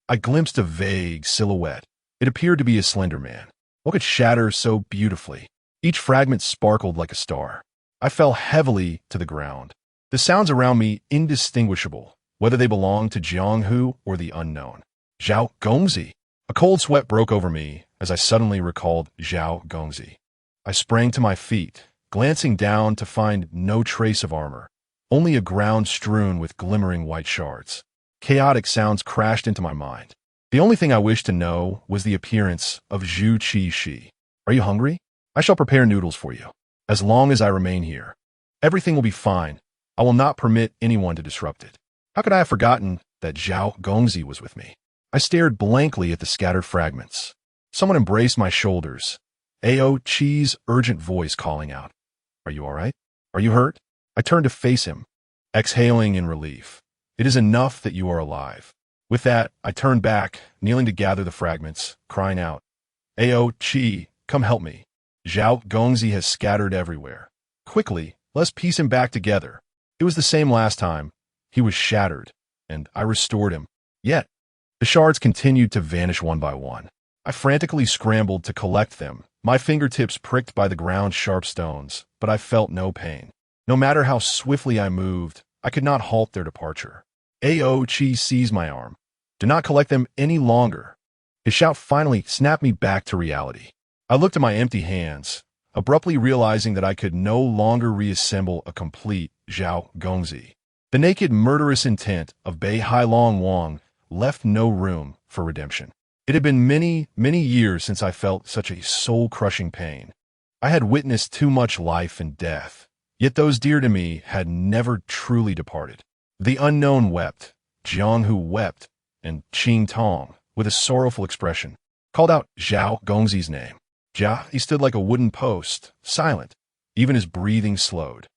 I glimpsed a vague silhouette. It appeared to be a slender man. What could shatter so beautifully? Each fragment sparkled like a star. I fell heavily to the ground, the sounds around me indistinguishable, whether they belonged to Jianghu or the unknown. Xiao Gongzi. A cold sweat broke over me as I suddenly recalled Xiao Gongzi. I sprang to my feet, glancing down to find no trace of armor, only a ground strewn with glimmering white shards. Chaotic sounds crashed into my mind. The only thing I wished to know was the appearance of Zhu Qi Shi. Are you hungry? I shall prepare noodles for you. As long as I remain here, everything will be fine. I will not permit anyone to disrupt it. How could I have forgotten that Xiao Gongzi was with me? I stared blankly at the scattered fragments. Someone embraced my shoulders. Ao Qi's urgent voice calling out, "Are you all right? Are you hurt?" I turned to face him, exhaling in relief. It is enough that you are alive. With that, I turned back, kneeling to gather the fragments, crying out, "Ao Qi, come help me. Xiao Gongzi has scattered everywhere. Quickly, let's piece him back together." It was the same last time. He was shattered, and I restored him. Yet, the shards continued to vanish one by one. I frantically scrambled to collect them, my fingertips pricked by the ground's sharp stones, but I felt no pain. No matter how swiftly I moved, I could not halt their departure. Ao Qi seized my arm. "Do not collect them any longer." His shout finally snapped me back to reality. I looked at my empty hands, abruptly realizing that I could no longer reassemble a complete Xiao Gongzi. The naked murderous intent of Bei Hailong Wang left no room for redemption. It had been many, many years since I felt such a soul-crushing pain. I had witnessed too much life and death, yet those dear to me had never truly departed. The unknown wept, Jianghu wept, and Qing Tong, with a sorrowful expression, called out Xiao Gongzi's name. He stood like a wooden post, silent. Even his breathing slowed.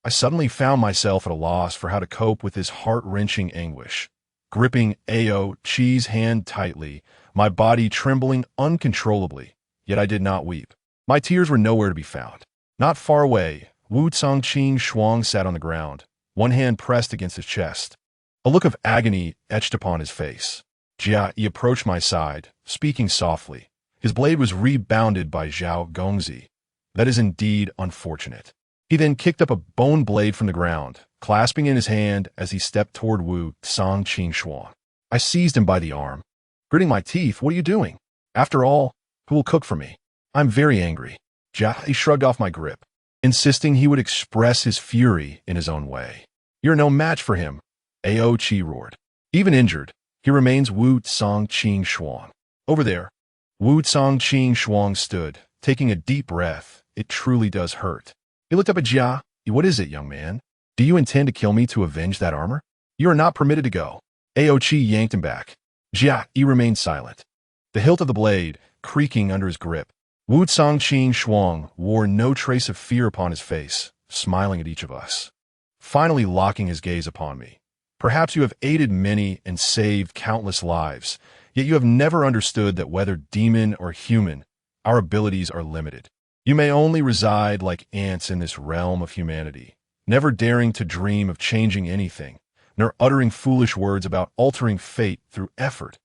I suddenly found myself at a loss for how to cope with this heart-wrenching anguish. Gripping Ao Chi's hand tightly, my body trembling uncontrollably, yet I did not weep. My tears were nowhere to be found. Not far away, Wangchuan Shuang sat on the ground, one hand pressed against his chest. A look of agony etched upon his face. He approached my side, speaking softly. His blade was rebounded by Zhao Gongzi. That is indeed unfortunate. He then kicked up a bone blade from the ground, clasping in his hand as he stepped toward Wu Shuang. I seized him by the arm. Gritting my teeth, what are you doing? After all, who will cook for me? I'm very angry. He shrugged off my grip, insisting he would express his fury in his own way. You're no match for him, Ao Chi roared. Even injured, he remains Wu Shuang. Over there, Wu Shuang stood, taking a deep breath. It truly does hurt. He looked up at Jia. What is it, young man? Do you intend to kill me to avenge that armor? You are not permitted to go. Ao Chi yanked him back. Jia remained silent, the hilt of the blade creaking under his grip. Wu Shuang wore no trace of fear upon his face, smiling at each of us. Finally locking his gaze upon me. Perhaps you have aided many and saved countless lives, yet you have never understood that whether demon or human, our abilities are limited. You may only reside like ants in this realm of humanity, never daring to dream of changing anything, nor uttering foolish words about altering fate through effort.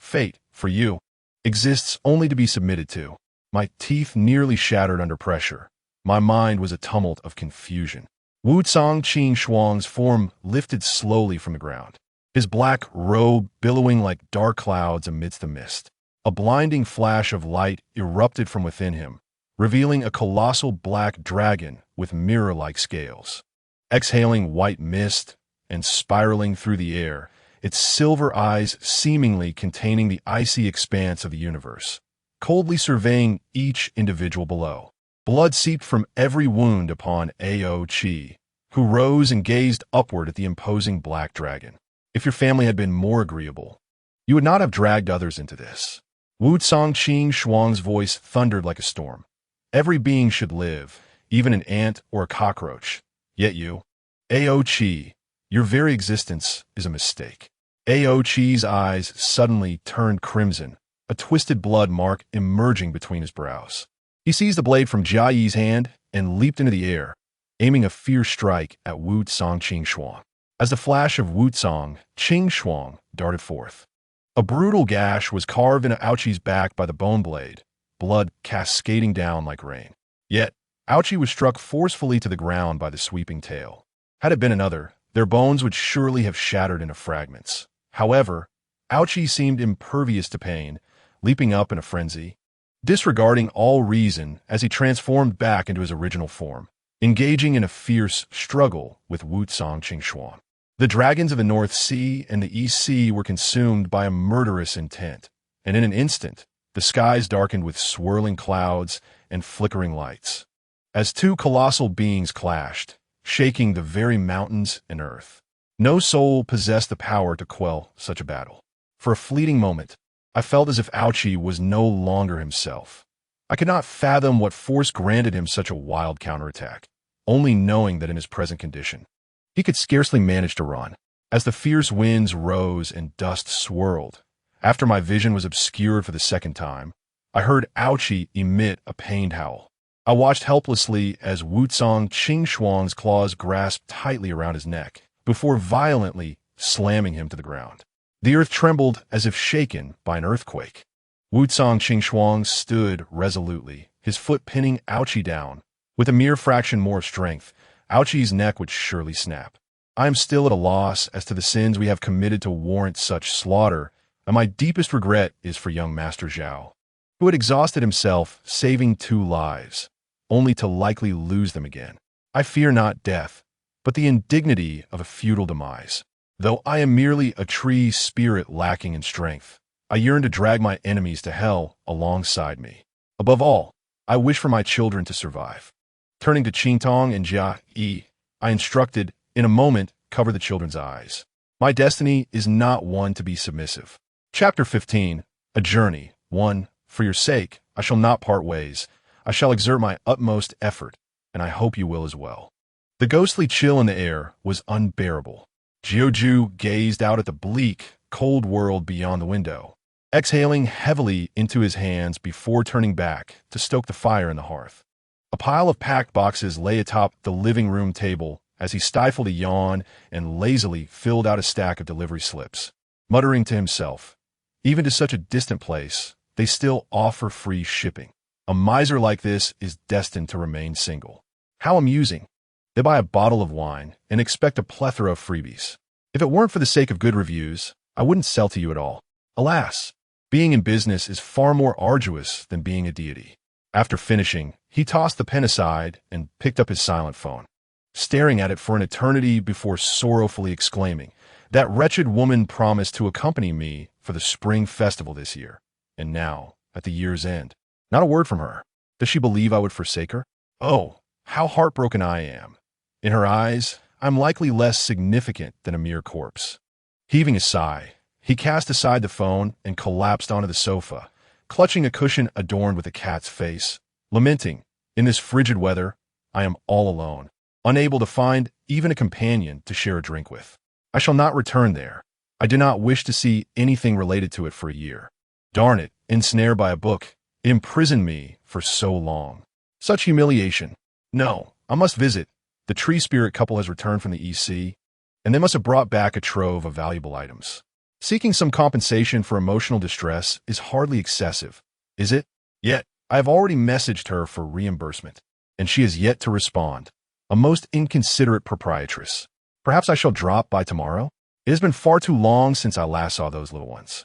Fate, for you, exists only to be submitted to. My teeth nearly shattered under pressure. My mind was a tumult of confusion. Wu Shuang's form lifted slowly from the ground, his black robe billowing like dark clouds amidst the mist. A blinding flash of light erupted from within him, revealing a colossal black dragon with mirror-like scales. Exhaling white mist and spiraling through the air, its silver eyes seemingly containing the icy expanse of the universe, coldly surveying each individual below. Blood seeped from every wound upon Ao Chi, who rose and gazed upward at the imposing black dragon. If your family had been more agreeable, you would not have dragged others into this. Wu Shuang's voice thundered like a storm. Every being should live, even an ant or a cockroach. Yet you, Ao Chi, your very existence is a mistake. Ao Chi's eyes suddenly turned crimson, a twisted blood mark emerging between his brows. He seized the blade from Jia Yi's hand and leaped into the air, aiming a fierce strike at Wu Shuang. As the flash of Wu Shuang darted forth, a brutal gash was carved into Ao Chi's back by the bone blade, blood cascading down like rain. Yet, Ao Chi was struck forcefully to the ground by the sweeping tail. Had it been another, their bones would surely have shattered into fragments. However, Ao Chi seemed impervious to pain, leaping up in a frenzy, disregarding all reason as he transformed back into his original form, engaging in a fierce struggle with Wu Shuang. The dragons of the North Sea and the East Sea were consumed by a murderous intent, and in an instant, the skies darkened with swirling clouds and flickering lights, as two colossal beings clashed, shaking the very mountains and earth. No soul possessed the power to quell such a battle. For a fleeting moment, I felt as if Ao Chi was no longer himself. I could not fathom what force granted him such a wild counterattack, only knowing that in his present condition, he could scarcely manage to run. As the fierce winds rose and dust swirled, after my vision was obscured for the second time, I heard Ao Chi emit a pained howl. I watched helplessly as Wu Shuang's claws grasped tightly around his neck, before violently slamming him to the ground. The earth trembled as if shaken by an earthquake. Wu Shuang stood resolutely, his foot pinning Ao Chi down. With a mere fraction more of strength, Ao Chi's neck would surely snap. I am still at a loss as to the sins we have committed to warrant such slaughter, and my deepest regret is for young Master Zhao, who had exhausted himself saving 2 lives, only to likely lose them again. I fear not death, but the indignity of a futile demise. Though I am merely a tree spirit lacking in strength, I yearn to drag my enemies to hell alongside me. Above all, I wish for my children to survive. Turning to Qingtong and Jia Yi, I instructed, in a moment, cover the children's eyes. My destiny is not one to be submissive. Chapter 15, A Journey. 1. For your sake, I shall not part ways. I shall exert my utmost effort, and I hope you will as well. The ghostly chill in the air was unbearable. Jiuju gazed out at the bleak, cold world beyond the window, exhaling heavily into his hands before turning back to stoke the fire in the hearth. A pile of packed boxes lay atop the living room table as he stifled a yawn and lazily filled out a stack of delivery slips, muttering to himself, even to such a distant place, they still offer free shipping. A miser like this is destined to remain single. How amusing. They buy a bottle of wine and expect a plethora of freebies. If it weren't for the sake of good reviews, I wouldn't sell to you at all. Alas, being in business is far more arduous than being a deity. After finishing, he tossed the pen aside and picked up his silent phone, staring at it for an eternity before sorrowfully exclaiming, "That wretched woman promised to accompany me for the spring festival this year. And now, at the year's end, not a word from her. Does she believe I would forsake her? Oh, how heartbroken I am. In her eyes, I'm likely less significant than a mere corpse." Heaving a sigh, he cast aside the phone and collapsed onto the sofa, clutching a cushion adorned with a cat's face, lamenting, "In this frigid weather, I am all alone, unable to find even a companion to share a drink with. I shall not return there. I do not wish to see anything related to it for a year. Darn it, ensnared by a book, it imprisoned me for so long. Such humiliation. No, I must visit. The tree spirit couple has returned from the EC, and they must have brought back a trove of valuable items. Seeking some compensation for emotional distress is hardly excessive, is it? Yet, I have already messaged her for reimbursement, and she has yet to respond. A most inconsiderate proprietress. Perhaps I shall drop by tomorrow? It has been far too long since I last saw those little ones.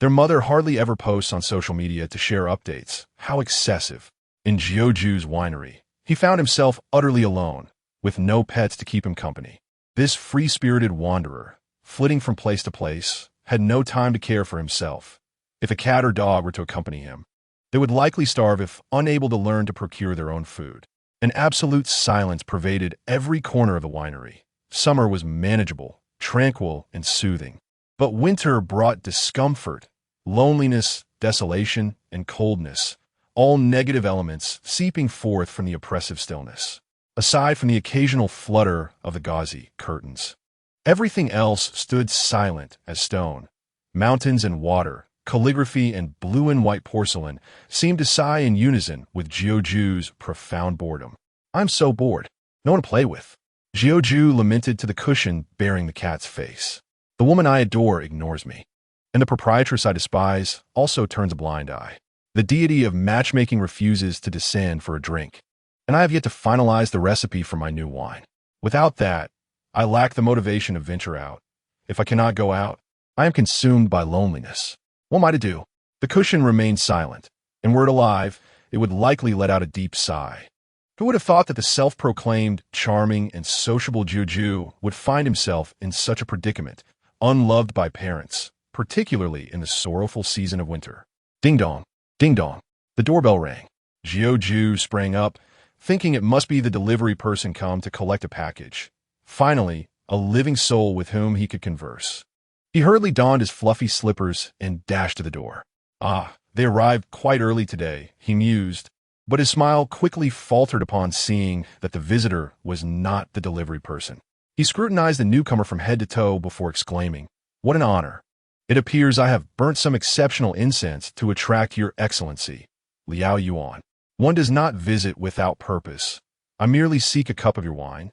Their mother hardly ever posts on social media to share updates. How excessive. In Jiuju's winery, he found himself utterly alone, with no pets to keep him company. This free-spirited wanderer, flitting from place to place, had no time to care for himself. If a cat or dog were to accompany him, they would likely starve if unable to learn to procure their own food. An absolute silence pervaded every corner of the winery. Summer was manageable, tranquil, and soothing. But winter brought discomfort, loneliness, desolation, and coldness, all negative elements seeping forth from the oppressive stillness. Aside from the occasional flutter of the gauzy curtains, everything else stood silent as stone. Mountains and water, calligraphy and blue and white porcelain seemed to sigh in unison with Jiuju's profound boredom. "I'm so bored. No one to play with." Jiuju lamented to the cushion bearing the cat's face. "The woman I adore ignores me, and the proprietress I despise also turns a blind eye. The deity of matchmaking refuses to descend for a drink, and I have yet to finalize the recipe for my new wine. Without that, I lack the motivation to venture out. If I cannot go out, I am consumed by loneliness. What am I to do?" The cushion remained silent, and were it alive, it would likely let out a deep sigh. Who would have thought that the self-proclaimed, charming, and sociable Jiuju would find himself in such a predicament, unloved by parents, particularly in the sorrowful season of winter? Ding dong, ding dong. The doorbell rang. Jiuju sprang up, thinking it must be the delivery person come to collect a package. Finally, a living soul with whom he could converse. He hurriedly donned his fluffy slippers and dashed to the door. Ah, they arrived quite early today, he mused, but his smile quickly faltered upon seeing that the visitor was not the delivery person. He scrutinized the newcomer from head to toe before exclaiming, "What an honor! It appears I have burnt some exceptional incense to attract your excellency, Liao Yuan. One does not visit without purpose. I merely seek a cup of your wine."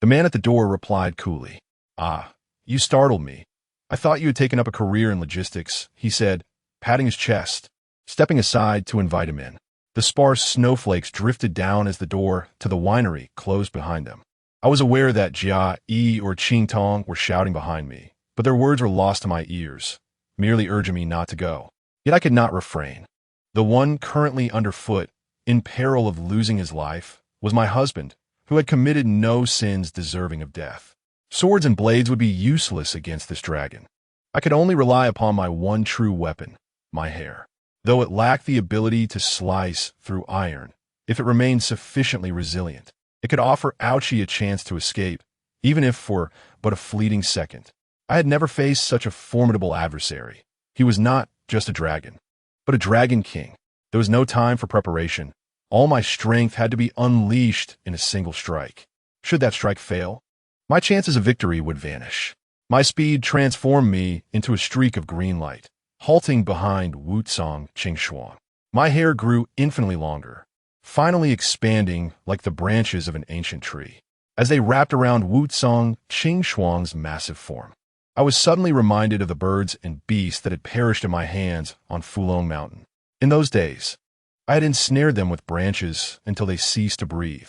The man at the door replied coolly, "Ah, you startled me. I thought you had taken up a career in logistics," he said, patting his chest, stepping aside to invite him in. The sparse snowflakes drifted down as the door to the winery closed behind them. I was aware that Jia Yi or Qing Tong were shouting behind me, but their words were lost to my ears, merely urging me not to go. Yet I could not refrain. The one currently underfoot, in peril of losing his life, was my husband, who had committed no sins deserving of death. Swords and blades would be useless against this dragon. I could only rely upon my one true weapon, my hair. Though it lacked the ability to slice through iron, if it remained sufficiently resilient, it could offer Ouchie a chance to escape, even if for but a fleeting second. I had never faced such a formidable adversary. He was not just a dragon, but a dragon king. There was no time for preparation. All my strength had to be unleashed in a single strike. Should that strike fail, my chances of victory would vanish. My speed transformed me into a streak of green light, halting behind Wangchuan. My hair grew infinitely longer, finally expanding like the branches of an ancient tree. As they wrapped around Wangchuan's massive form, I was suddenly reminded of the birds and beasts that had perished in my hands on Fulong Mountain. In those days, I had ensnared them with branches until they ceased to breathe.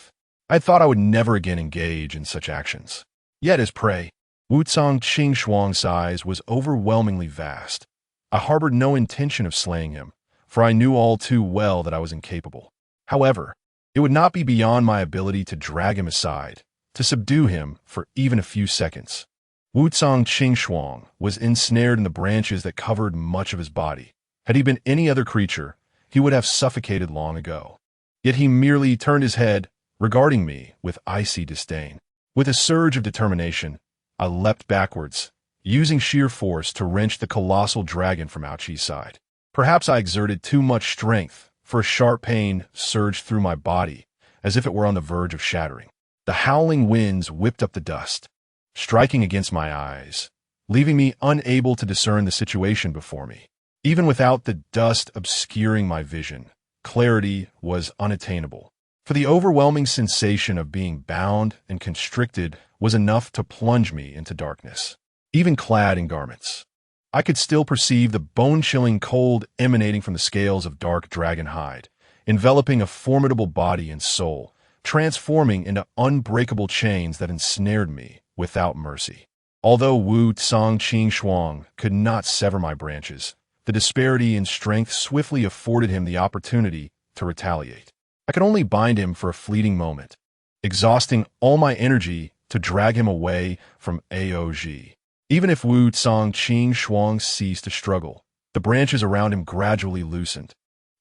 I had thought I would never again engage in such actions. Yet as prey, Wangchuan's size was overwhelmingly vast. I harbored no intention of slaying him, for I knew all too well that I was incapable. However, it would not be beyond my ability to drag him aside, to subdue him for even a few seconds. Wangchuan was ensnared in the branches that covered much of his body. Had he been any other creature, he would have suffocated long ago. Yet he merely turned his head, regarding me with icy disdain. With a surge of determination, I leapt backwards, using sheer force to wrench the colossal dragon from Ouchi's side. Perhaps I exerted too much strength, for a sharp pain surged through my body, as if it were on the verge of shattering. The howling winds whipped up the dust, striking against my eyes, leaving me unable to discern the situation before me. Even without the dust obscuring my vision, clarity was unattainable, for the overwhelming sensation of being bound and constricted was enough to plunge me into darkness. Even clad in garments, I could still perceive the bone-chilling cold emanating from the scales of dark dragon hide, enveloping a formidable body and soul, transforming into unbreakable chains that ensnared me without mercy. Although Wangchuan could not sever my branches, the disparity in strength swiftly afforded him the opportunity to retaliate. I could only bind him for a fleeting moment, exhausting all my energy to drag him away from Aoj. Even if Wangchuan ceased to struggle, the branches around him gradually loosened,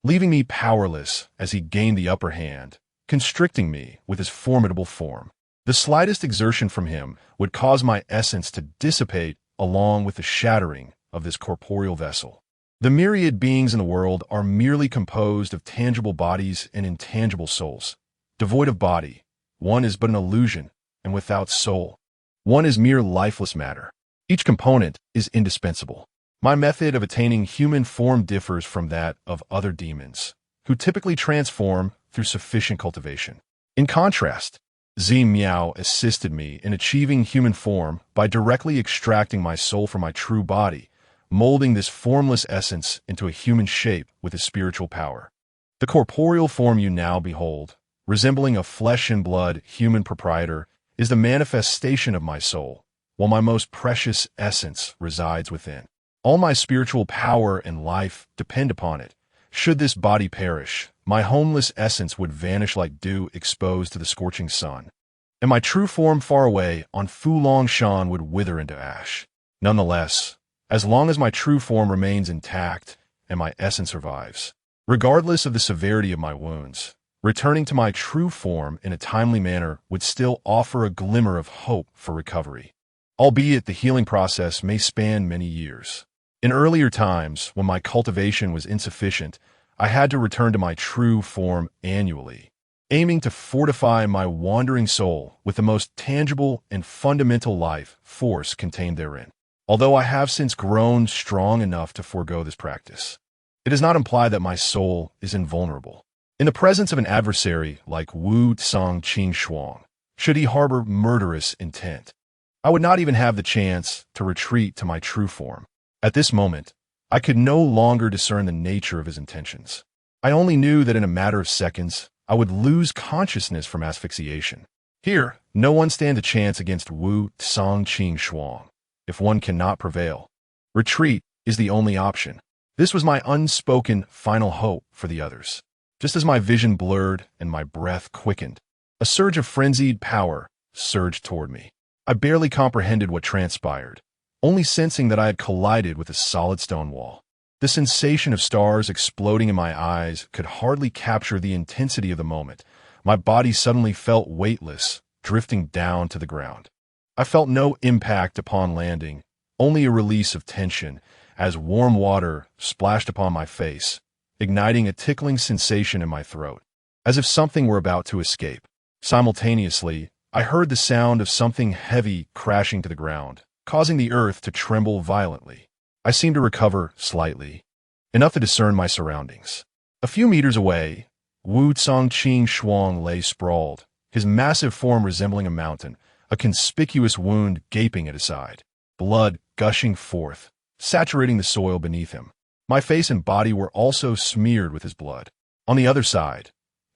leaving me powerless as he gained the upper hand, constricting me with his formidable form. The slightest exertion from him would cause my essence to dissipate along with the shattering of this corporeal vessel. The myriad beings in the world are merely composed of tangible bodies and intangible souls. Devoid of body, one is but an illusion, and without soul, one is mere lifeless matter. Each component is indispensable. My method of attaining human form differs from that of other demons, who typically transform through sufficient cultivation. In contrast, Ximeiyouhai assisted me in achieving human form by directly extracting my soul from my true body, molding this formless essence into a human shape with his spiritual power. The corporeal form you now behold, resembling a flesh and blood human proprietor, is the manifestation of my soul, while my most precious essence resides within. All my spiritual power and life depend upon it. Should this body perish, my homeless essence would vanish like dew exposed to the scorching sun, and my true form far away on Fulong Shan would wither into ash. Nonetheless, as long as my true form remains intact and my essence survives, regardless of the severity of my wounds, returning to my true form in a timely manner would still offer a glimmer of hope for recovery, albeit the healing process may span many years. In earlier times, when my cultivation was insufficient, I had to return to my true form annually, aiming to fortify my wandering soul with the most tangible and fundamental life force contained therein. Although I have since grown strong enough to forego this practice, it does not imply that my soul is invulnerable. In the presence of an adversary like Wangchuan, should he harbor murderous intent, I would not even have the chance to retreat to my true form. At this moment, I could no longer discern the nature of his intentions. I only knew that in a matter of seconds, I would lose consciousness from asphyxiation. Here, no one stands a chance against Wangchuan. If one cannot prevail, retreat is the only option. This was my unspoken final hope for the others. Just as my vision blurred and my breath quickened, a surge of frenzied power surged toward me. I barely comprehended what transpired, only sensing that I had collided with a solid stone wall. The sensation of stars exploding in my eyes could hardly capture the intensity of the moment. My body suddenly felt weightless, drifting down to the ground. I felt no impact upon landing, only a release of tension as warm water splashed upon my face, igniting a tickling sensation in my throat, as if something were about to escape. Simultaneously, I heard the sound of something heavy crashing to the ground, causing the earth to tremble violently. I seemed to recover slightly, enough to discern my surroundings. A few meters away, Wangchuan Shuang lay sprawled, his massive form resembling a mountain, a conspicuous wound gaping at his side, blood gushing forth, saturating the soil beneath him. My face and body were also smeared with his blood. On the other side,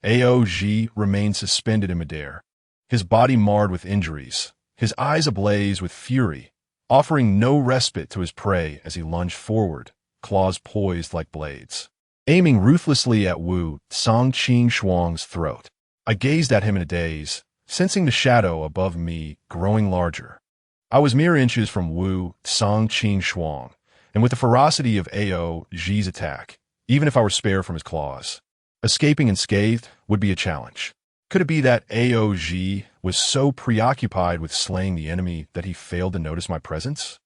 Aoj remained suspended in midair, his body marred with injuries, his eyes ablaze with fury, offering no respite to his prey as he lunged forward, claws poised like blades, aiming ruthlessly at Wangchuan Shuang's throat. I gazed at him in a daze, sensing the shadow above me growing larger. I was mere inches from Wangchuan Shuang, and with the ferocity of Aoj's attack, even if I were spared from his claws, escaping unscathed would be a challenge. Could it be that Aoj was so preoccupied with slaying the enemy that he failed to notice my presence?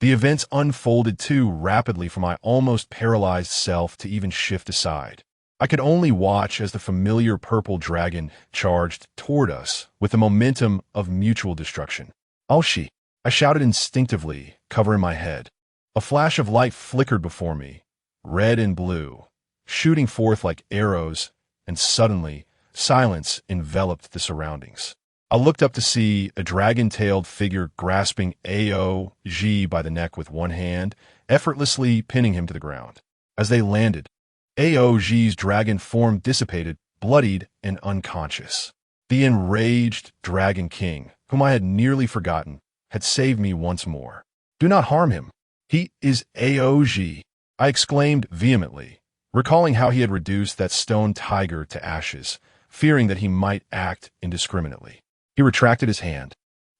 The events unfolded too rapidly for my almost paralyzed self to even shift aside. I could only watch as the familiar purple dragon charged toward us with the momentum of mutual destruction. Alshi! I shouted instinctively, covering my head. A flash of light flickered before me, red and blue, shooting forth like arrows, and suddenly, silence enveloped the surroundings. I looked up to see a dragon-tailed figure grasping Aoj by the neck with one hand, effortlessly pinning him to the ground. As they landed, Aoj's dragon form dissipated, bloodied and unconscious. The enraged Dragon King, whom I had nearly forgotten, had saved me once more. Do not harm him. He is Aoj, I exclaimed vehemently, recalling how he had reduced that stone tiger to ashes, fearing that he might act indiscriminately. He retracted his hand,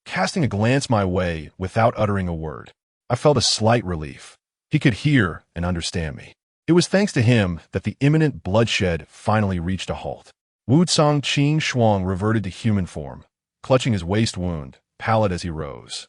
casting a glance my way without uttering a word. I felt a slight relief. He could hear and understand me. It was thanks to him that the imminent bloodshed finally reached a halt. Wangchuan Shuang reverted to human form, clutching his waist wound, pallid as he rose.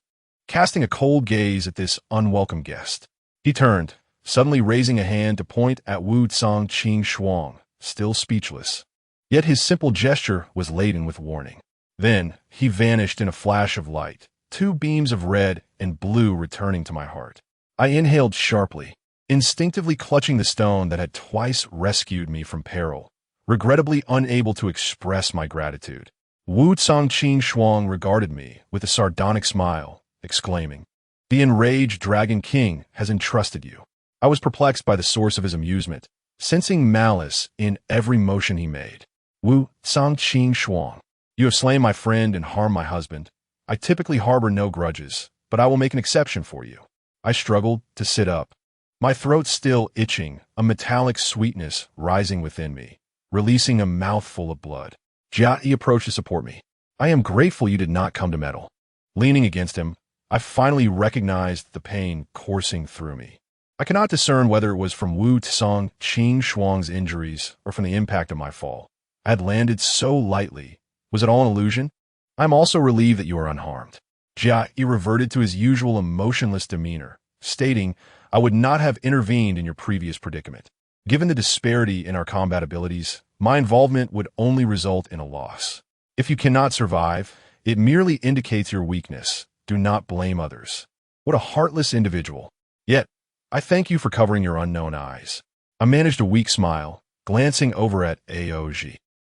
Casting a cold gaze at this unwelcome guest, he turned, suddenly raising a hand to point at Wangchuan Shuang, still speechless. Yet his simple gesture was laden with warning. Then he vanished in a flash of light, two beams of red and blue returning to my heart. I inhaled sharply, instinctively clutching the stone that had twice rescued me from peril, regrettably unable to express my gratitude. Wangchuan Shuang regarded me with a sardonic smile, exclaiming, "The enraged Dragon King has entrusted you." I was perplexed by the source of his amusement, sensing malice in every motion he made. Wangchuan Shuang, you have slain my friend and harmed my husband. I typically harbor no grudges, but I will make an exception for you. I struggled to sit up, my throat still itching, a metallic sweetness rising within me, releasing a mouthful of blood. Jia approached to support me. I am grateful you did not come to meddle. Leaning against him, I finally recognized the pain coursing through me. I cannot discern whether it was from Wangchuan Shuang's injuries or from the impact of my fall. I had landed so lightly. Was it all an illusion? I am also relieved that you are unharmed. Jia reverted to his usual emotionless demeanor, stating, I would not have intervened in your previous predicament. Given the disparity in our combat abilities, my involvement would only result in a loss. If you cannot survive, it merely indicates your weakness. Do not blame others. What a heartless individual. Yet, I thank you for covering your unknown eyes. I managed a weak smile, glancing over at Aoj.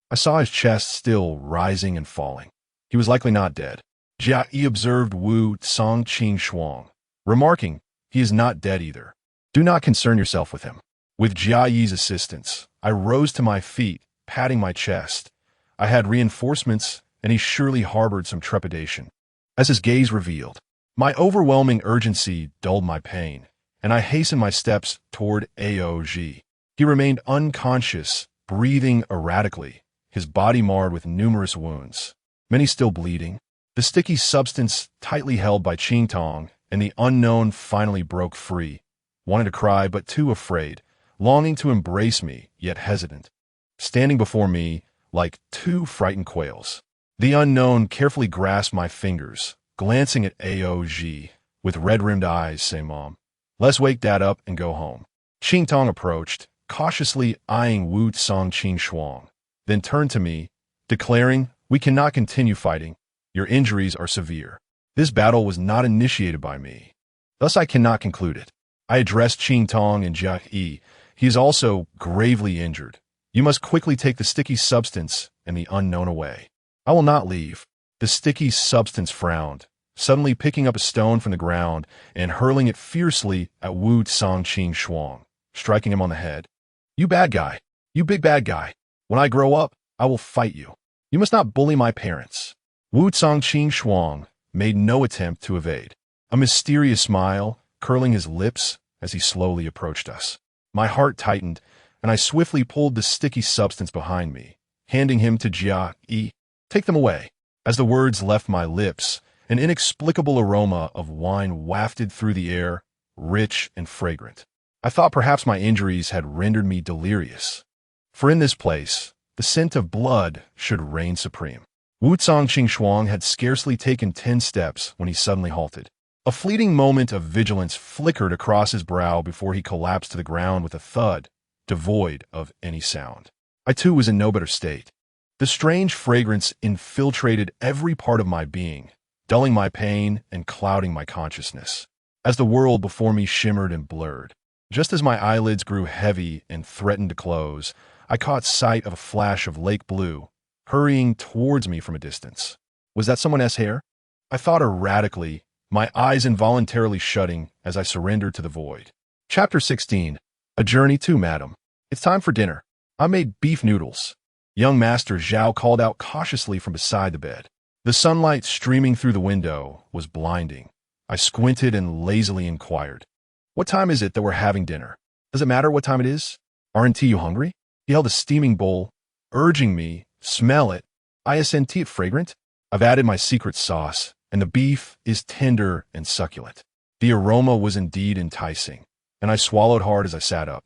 I saw his chest still rising and falling. He was likely not dead. Jia observed Wangchuan Shuang, remarking, he is not dead either. Do not concern yourself with him. With Jiayi's assistance, I rose to my feet, patting my chest. I had reinforcements, and he surely harbored some trepidation. As his gaze revealed, my overwhelming urgency dulled my pain, and I hastened my steps toward Aoj. He remained unconscious, breathing erratically, his body marred with numerous wounds, many still bleeding. The sticky substance tightly held by Qingtong, and the unknown finally broke free, wanted to cry but too afraid, longing to embrace me, yet hesitant. Standing before me like two frightened quails, the unknown carefully grasped my fingers, glancing at Aoj with red-rimmed eyes, say, Mom, let's wake Dad up and go home. Qingtong approached, cautiously eyeing Wangchuan Shuang, then turned to me, declaring, we cannot continue fighting. Your injuries are severe. This battle was not initiated by me. Thus I cannot conclude it. I addressed Qing Tong and Jia Yi. He is also gravely injured. You must quickly take the sticky substance and the unknown away. I will not leave. The sticky substance frowned, suddenly picking up a stone from the ground and hurling it fiercely at Wu Cangqing Shuang, striking him on the head. You bad guy. You big bad guy. When I grow up, I will fight you. You must not bully my parents. Wu Cangqing Shuang made no attempt to evade, a mysterious smile curling his lips as he slowly approached us. My heart tightened, and I swiftly pulled the sticky substance behind me, handing him to Jia Yi. Take them away. As the words left my lips, an inexplicable aroma of wine wafted through the air, rich and fragrant. I thought perhaps my injuries had rendered me delirious. For in this place, the scent of blood should reign supreme. Wu Cangqing Shuang had scarcely taken 10 steps when he suddenly halted. A fleeting moment of vigilance flickered across his brow before he collapsed to the ground with a thud, devoid of any sound. I too was in no better state. The strange fragrance infiltrated every part of my being, dulling my pain and clouding my consciousness. As the world before me shimmered and blurred, just as my eyelids grew heavy and threatened to close, I caught sight of a flash of lake blue, hurrying towards me from a distance. Was that someone's hair? I thought erratically, my eyes involuntarily shutting as I surrendered to the void. Chapter 16. A Journey to Madam. It's time for dinner. I made beef noodles. Young Master Zhao called out cautiously from beside the bed. The sunlight streaming through the window was blinding. I squinted and lazily inquired, "What time is it that we're having dinner? Does it matter what time it is? Aren't you hungry?" He held a steaming bowl, urging me, "Smell it. Isn't it fragrant? I've added my secret sauce, and the beef is tender and succulent." The aroma was indeed enticing, and I swallowed hard as I sat up,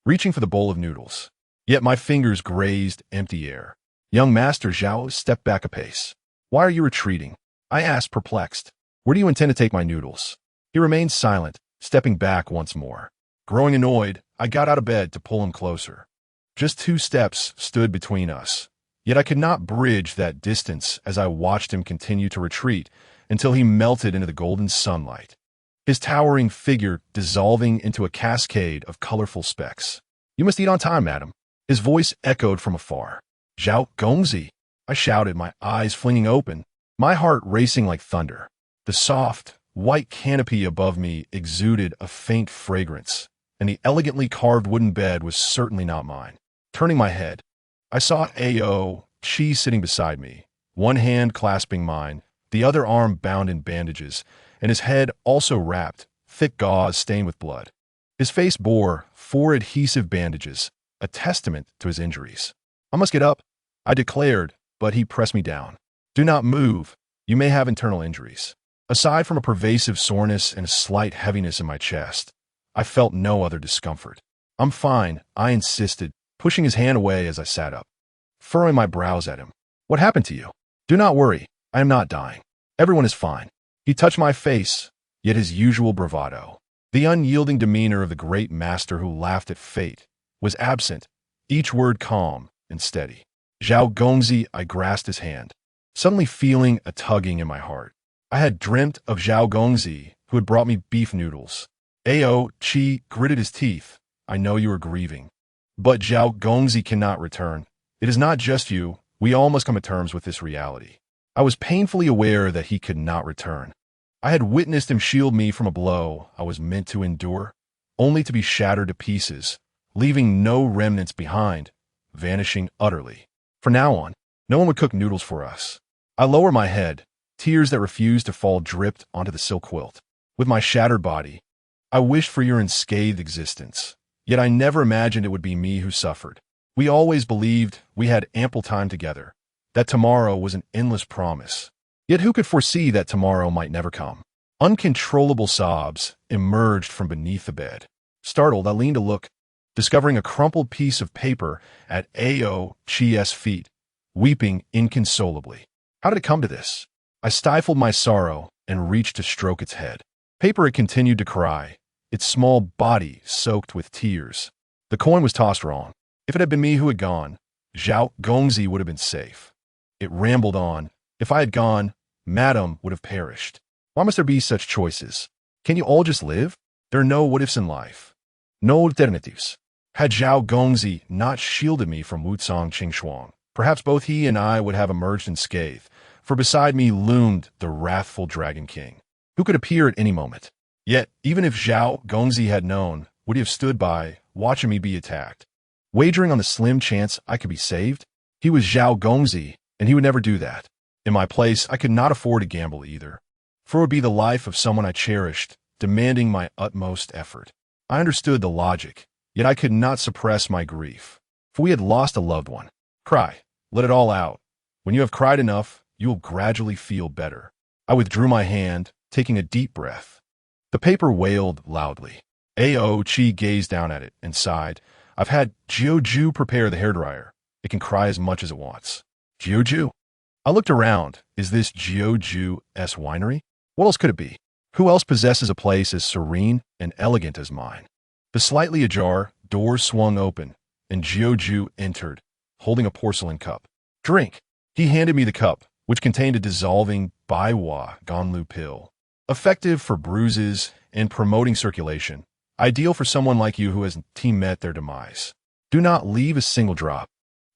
reaching for the bowl of noodles. Yet my fingers grazed empty air. Young Master Zhao stepped back a pace. "Why are you retreating?" I asked, perplexed. "Where do you intend to take my noodles?" He remained silent, stepping back once more. Growing annoyed, I got out of bed to pull him closer. Just 2 steps stood between us, yet I could not bridge that distance as I watched him continue to retreat until he melted into the golden sunlight, his towering figure dissolving into a cascade of colorful specks. "You must eat on time, madam." His voice echoed from afar. "Xiao Gongzi," I shouted, my eyes flinging open, my heart racing like thunder. The soft, white canopy above me exuded a faint fragrance, and the elegantly carved wooden bed was certainly not mine. Turning my head, I saw Ao Qi sitting beside me, one hand clasping mine, the other arm bound in bandages, and his head also wrapped, thick gauze stained with blood. His face bore 4 adhesive bandages, a testament to his injuries. "I must get up," I declared, but he pressed me down. "Do not move. You may have internal injuries." Aside from a pervasive soreness and a slight heaviness in my chest, I felt no other discomfort. "I'm fine," I insisted, pushing his hand away as I sat up, furrowing my brows at him. "What happened to you?" "Do not worry. I am not dying. Everyone is fine." He touched my face, yet his usual bravado, the unyielding demeanor of the great master who laughed at fate, was absent, each word calm and steady. "Xiao Gongzi," I grasped his hand, suddenly feeling a tugging in my heart. I had dreamt of Xiao Gongzi, who had brought me beef noodles. Ao Qi gritted his teeth. "I know you are grieving. But Xiao Gongzi cannot return. It is not just you. We all must come to terms with this reality." I was painfully aware that he could not return. I had witnessed him shield me from a blow I was meant to endure, only to be shattered to pieces, leaving no remnants behind, vanishing utterly. From now on, no one would cook noodles for us. I lowered my head. Tears that refused to fall dripped onto the silk quilt. With my shattered body, I wished for your unscathed existence, yet I never imagined it would be me who suffered. We always believed we had ample time together, that tomorrow was an endless promise. Yet who could foresee that tomorrow might never come? Uncontrollable sobs emerged from beneath the bed. Startled, I leaned to look, discovering a crumpled piece of paper at Ao Qi's feet, weeping inconsolably. How did it come to this? I stifled my sorrow and reached to stroke its head. Paper, it continued to cry, its small body soaked with tears. The coin was tossed wrong. If it had been me who had gone, Xiao Gongzi would have been safe. It rambled on. If I had gone, Madam would have perished. Why must there be such choices? Can you all just live? There are no what-ifs in life. No alternatives. Had Zhao Gongzi not shielded me from Wuzong Qingshuang, perhaps both he and I would have emerged unscathed, for beside me loomed the wrathful Dragon King, who could appear at any moment. Yet, even if Zhao Gongzi had known, would he have stood by, watching me be attacked, wagering on the slim chance I could be saved? He was Zhao Gongzi, and he would never do that. In my place, I could not afford to gamble either, for it would be the life of someone I cherished, demanding my utmost effort. I understood the logic, yet I could not suppress my grief, for we had lost a loved one. Cry, let it all out. When you have cried enough, you will gradually feel better. I withdrew my hand, taking a deep breath. The paper wailed loudly. A.O. Chi gazed down at it and sighed. I've had Jiu prepare the hairdryer. It can cry as much as it wants. Jiu? I looked around. Is this Jiu's winery? What else could it be? Who else possesses a place as serene and elegant as mine? The slightly ajar, doors swung open, and Jiu entered, holding a porcelain cup. Drink. He handed me the cup, which contained a dissolving Baiwa Ganlu pill, effective for bruises and promoting circulation, ideal for someone like you who has met their demise. Do not leave a single drop.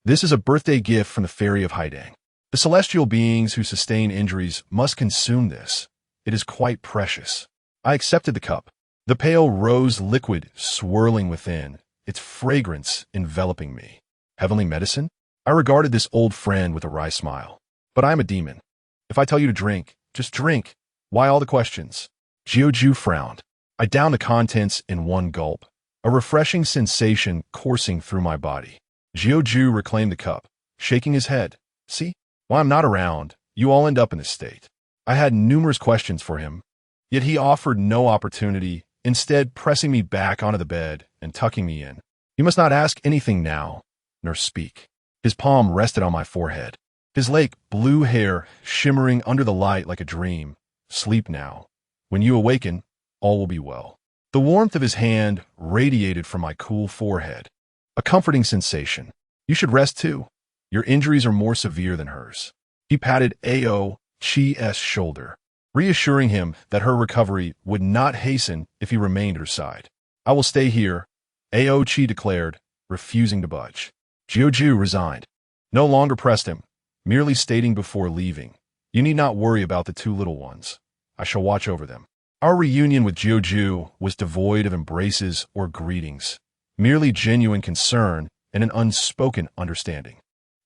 This is a birthday gift from the fairy of Haidang. The celestial beings who sustain injuries must consume this. It is quite precious. I accepted the cup, the pale rose liquid swirling within, its fragrance enveloping me. Heavenly medicine? I regarded this old friend with a wry smile. But I am a demon. If I tell you to drink, just drink. Why all the questions? Jiu frowned. I downed the contents in one gulp, a refreshing sensation coursing through my body. Jiu reclaimed the cup, shaking his head. See? While I'm not around, you all end up in this state. I had numerous questions for him, yet he offered no opportunity, instead pressing me back onto the bed and tucking me in. You must not ask anything now, nor speak. His palm rested on my forehead. His lake blue hair shimmering under the light like a dream. Sleep now. When you awaken, all will be well. The warmth of his hand radiated from my cool forehead. A comforting sensation. You should rest too. Your injuries are more severe than hers. He patted A.O. Chi's shoulder, reassuring him that her recovery would not hasten if he remained at her side. I will stay here, A.O. Chi declared, refusing to budge. Jiu resigned. No longer pressed him, merely stating before leaving, you need not worry about the two little ones. I shall watch over them. Our reunion with Jiu was devoid of embraces or greetings, merely genuine concern and an unspoken understanding.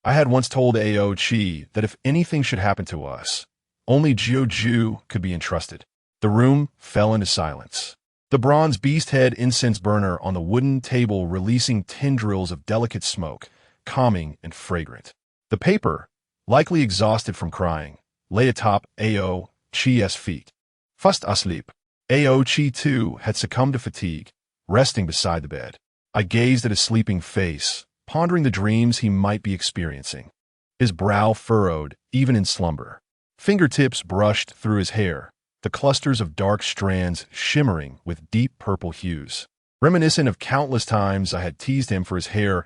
I had once told A.O. Chi that if anything should happen to us, only Jiu could be entrusted. The room fell into silence. The bronze beast head incense burner on the wooden table releasing tendrils of delicate smoke, calming and fragrant. The paper, likely exhausted from crying, lay atop A.O. Chi's feet. Fast asleep. A.O. Chi too had succumbed to fatigue, resting beside the bed. I gazed at his sleeping face, pondering the dreams he might be experiencing. His brow furrowed, even in slumber. Fingertips brushed through his hair, the clusters of dark strands shimmering with deep purple hues, reminiscent of countless times I had teased him for his hair's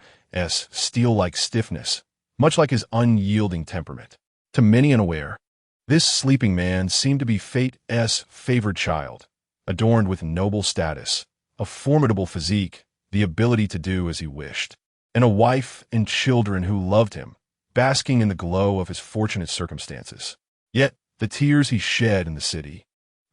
steel-like stiffness, much like his unyielding temperament. To many unaware, this sleeping man seemed to be fate's favored child, adorned with noble status, a formidable physique, the ability to do as he wished, and a wife and children who loved him, basking in the glow of his fortunate circumstances. Yet, the tears he shed in the city,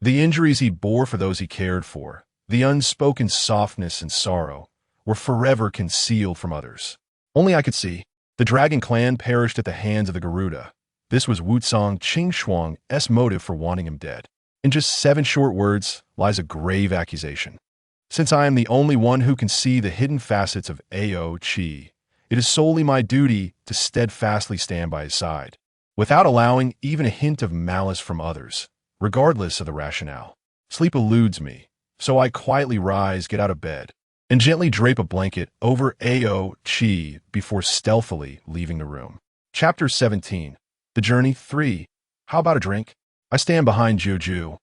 the injuries he bore for those he cared for, the unspoken softness and sorrow, were forever concealed from others. Only I could see. The dragon clan perished at the hands of the Garuda. This was Wuzong Qingshuang's motive for wanting him dead. In just 7 short words lies a grave accusation. Since I am the only one who can see the hidden facets of A.O. Chi, it is solely my duty to steadfastly stand by his side, without allowing even a hint of malice from others, regardless of the rationale. Sleep eludes me, so I quietly rise, get out of bed, and gently drape a blanket over A.O. Chi before stealthily leaving the room. Chapter 17. The Journey 3. How about a drink? I stand behind Jiu,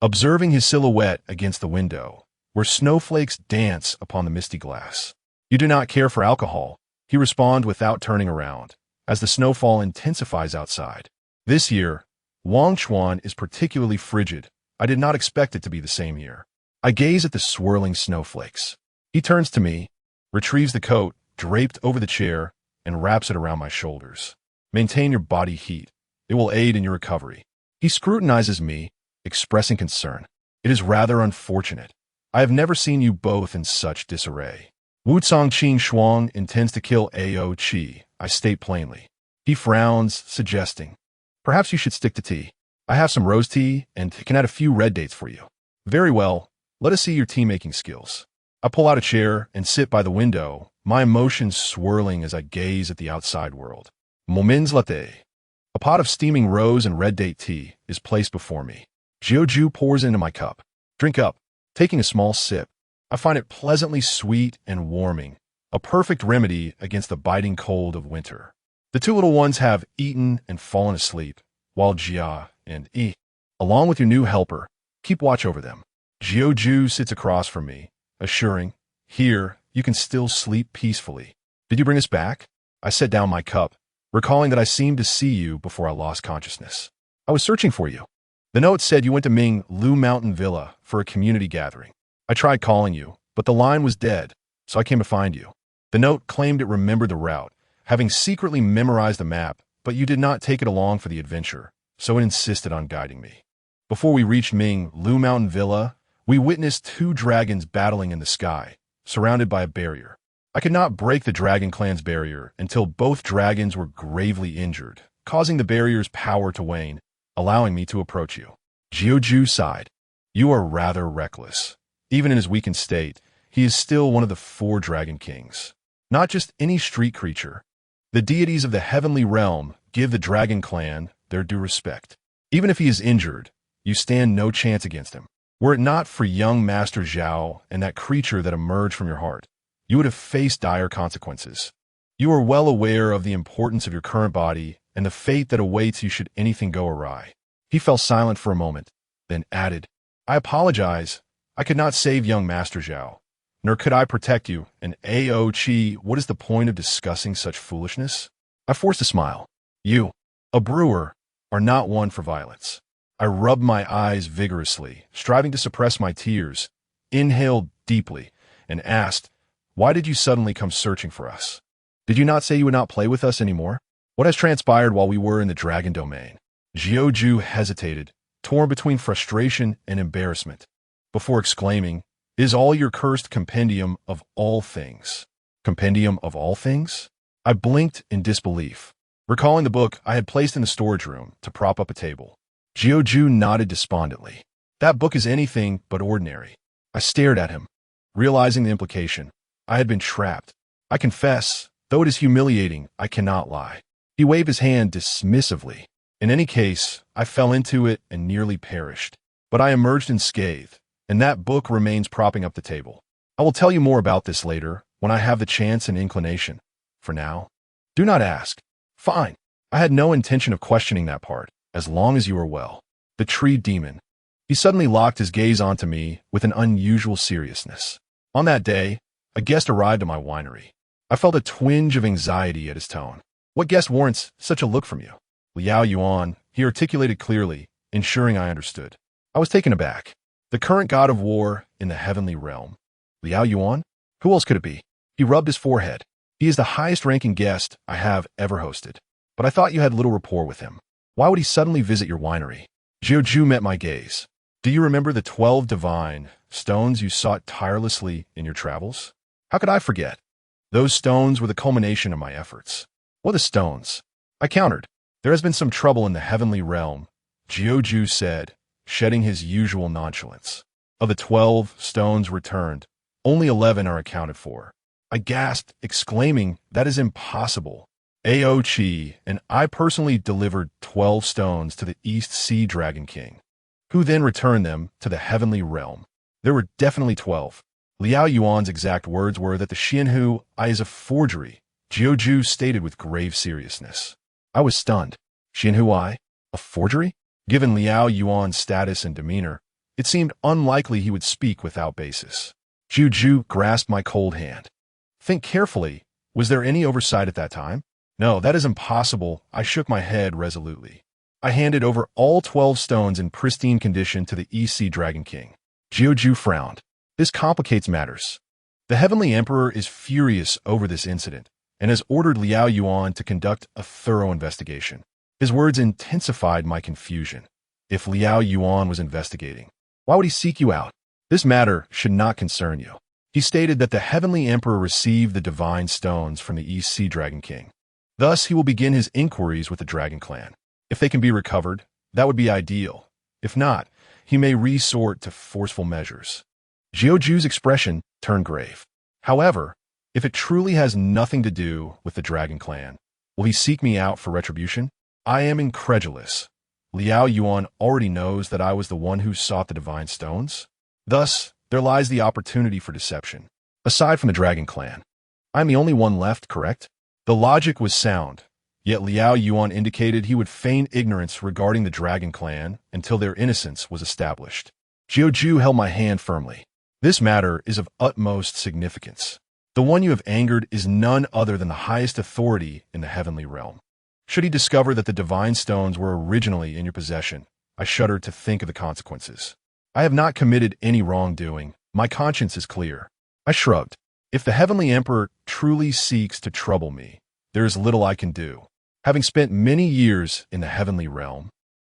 observing his silhouette against the window, where snowflakes dance upon the misty glass. You do not care for alcohol, he responds without turning around, as the snowfall intensifies outside. This year, Wangchuan is particularly frigid. I did not expect it to be the same here. I gaze at the swirling snowflakes. He turns to me, retrieves the coat draped over the chair, and wraps it around my shoulders. Maintain your body heat. It will aid in your recovery. He scrutinizes me, expressing concern. It is rather unfortunate. I have never seen you both in such disarray. Wu Congqing Shuang intends to kill Ao Qi, I state plainly. He frowns, suggesting, perhaps you should stick to tea. I have some rose tea and can add a few red dates for you. Very well, let us see your tea-making skills. I pull out a chair and sit by the window, my emotions swirling as I gaze at the outside world. Moments latte. A pot of steaming rose and red date tea is placed before me. Jiuju pours into my cup. Drink up. Taking a small sip, I find it pleasantly sweet and warming, a perfect remedy against the biting cold of winter. The two little ones have eaten and fallen asleep, while Jia and Yi, along with your new helper, keep watch over them. Jiuju sits across from me, assuring, here, you can still sleep peacefully. Did you bring us back? I set down my cup, recalling that I seemed to see you before I lost consciousness. I was searching for you. The note said you went to Ming Lu Mountain Villa for a community gathering. I tried calling you, but the line was dead, so I came to find you. The note claimed it remembered the route, having secretly memorized the map, but you did not take it along for the adventure, so it insisted on guiding me. Before we reached Ming Lu Mountain Villa, we witnessed two dragons battling in the sky, surrounded by a barrier. I could not break the Dragon Clan's barrier until both dragons were gravely injured, causing the barrier's power to wane, allowing me to approach you. Jiuju sighed. You are rather reckless. Even in his weakened state, he is still one of the 4 Dragon Kings. Not just any street creature. The deities of the heavenly realm give the Dragon Clan their due respect. Even if he is injured, you stand no chance against him. Were it not for young Master Zhao and that creature that emerged from your heart, you would have faced dire consequences. You are well aware of the importance of your current body and the fate that awaits you should anything go awry. He fell silent for a moment, then added, I apologize. I could not save young Master Zhao, nor could I protect you, and Ao Qi, what is the point of discussing such foolishness? I forced a smile. You, a brewer, are not one for violence. I rubbed my eyes vigorously, striving to suppress my tears, inhaled deeply, and asked, why did you suddenly come searching for us? Did you not say you would not play with us anymore? What has transpired while we were in the dragon domain? Jiuju hesitated, torn between frustration and embarrassment, before exclaiming, is all your cursed compendium of all things? Compendium of all things? I blinked in disbelief, recalling the book I had placed in the storage room to prop up a table. Jiuju nodded despondently. That book is anything but ordinary. I stared at him, realizing the implication. I had been trapped. I confess, though it is humiliating, I cannot lie. He waved his hand dismissively. In any case, I fell into it and nearly perished. But I emerged unscathed, and that book remains propping up the table. I will tell you more about this later, when I have the chance and inclination. For now, do not ask. Fine. I had no intention of questioning that part, as long as you are well. The tree demon. He suddenly locked his gaze onto me with an unusual seriousness. On that day, a guest arrived at my winery. I felt a twinge of anxiety at his tone. What guest warrants such a look from you? Liao Yuan, he articulated clearly, ensuring I understood. I was taken aback. The current god of war in the heavenly realm. Liao Yuan? Who else could it be? He rubbed his forehead. He is the highest-ranking guest I have ever hosted. But I thought you had little rapport with him. Why would he suddenly visit your winery? Jiuju met my gaze. Do you remember the 12 divine stones you sought tirelessly in your travels? How could I forget? Those stones were the culmination of my efforts. What are stones? I countered. There has been some trouble in the heavenly realm, Jiuju said, shedding his usual nonchalance. Of the 12 stones returned, only 11 are accounted for. I gasped, exclaiming, that is impossible. Ao Qi and I personally delivered 12 stones to the East Sea Dragon King, who then returned them to the heavenly realm. There were definitely 12. Liao Yuan's exact words were that the Ximeiyouhai is a forgery, Jiuju stated with grave seriousness. I was stunned. Ximeiyouhai? A forgery? Given Liao Yuan's status and demeanor, it seemed unlikely he would speak without basis. Jiuju grasped my cold hand. Think carefully. Was there any oversight at that time? No, that is impossible. I shook my head resolutely. I handed over all 12 stones in pristine condition to the EC Dragon King. Xiao frowned. This complicates matters. The Heavenly Emperor is furious over this incident and has ordered Liao Yuan to conduct a thorough investigation. His words intensified my confusion. If Liao Yuan was investigating, why would he seek you out? This matter should not concern you. He stated that the Heavenly Emperor received the divine stones from the EC Dragon King. Thus, he will begin his inquiries with the Dragon Clan. If they can be recovered, that would be ideal. If not, he may resort to forceful measures. Xiaoju's expression turned grave. However, if it truly has nothing to do with the Dragon Clan, will he seek me out for retribution? I am incredulous. Liao Yuan already knows that I was the one who sought the divine stones. Thus, there lies the opportunity for deception. Aside from the Dragon Clan, I'm the only one left, correct? The logic was sound, yet Liao Yuan indicated he would feign ignorance regarding the Dragon Clan until their innocence was established. Xiaoju held my hand firmly. This matter is of utmost significance. The one you have angered is none other than the highest authority in the heavenly realm. Should he discover that the divine stones were originally in your possession, I shudder to think of the consequences. I have not committed any wrongdoing. My conscience is clear. I shrugged. If the Heavenly Emperor truly seeks to trouble me, there is little I can do. Having spent many years in the heavenly realm,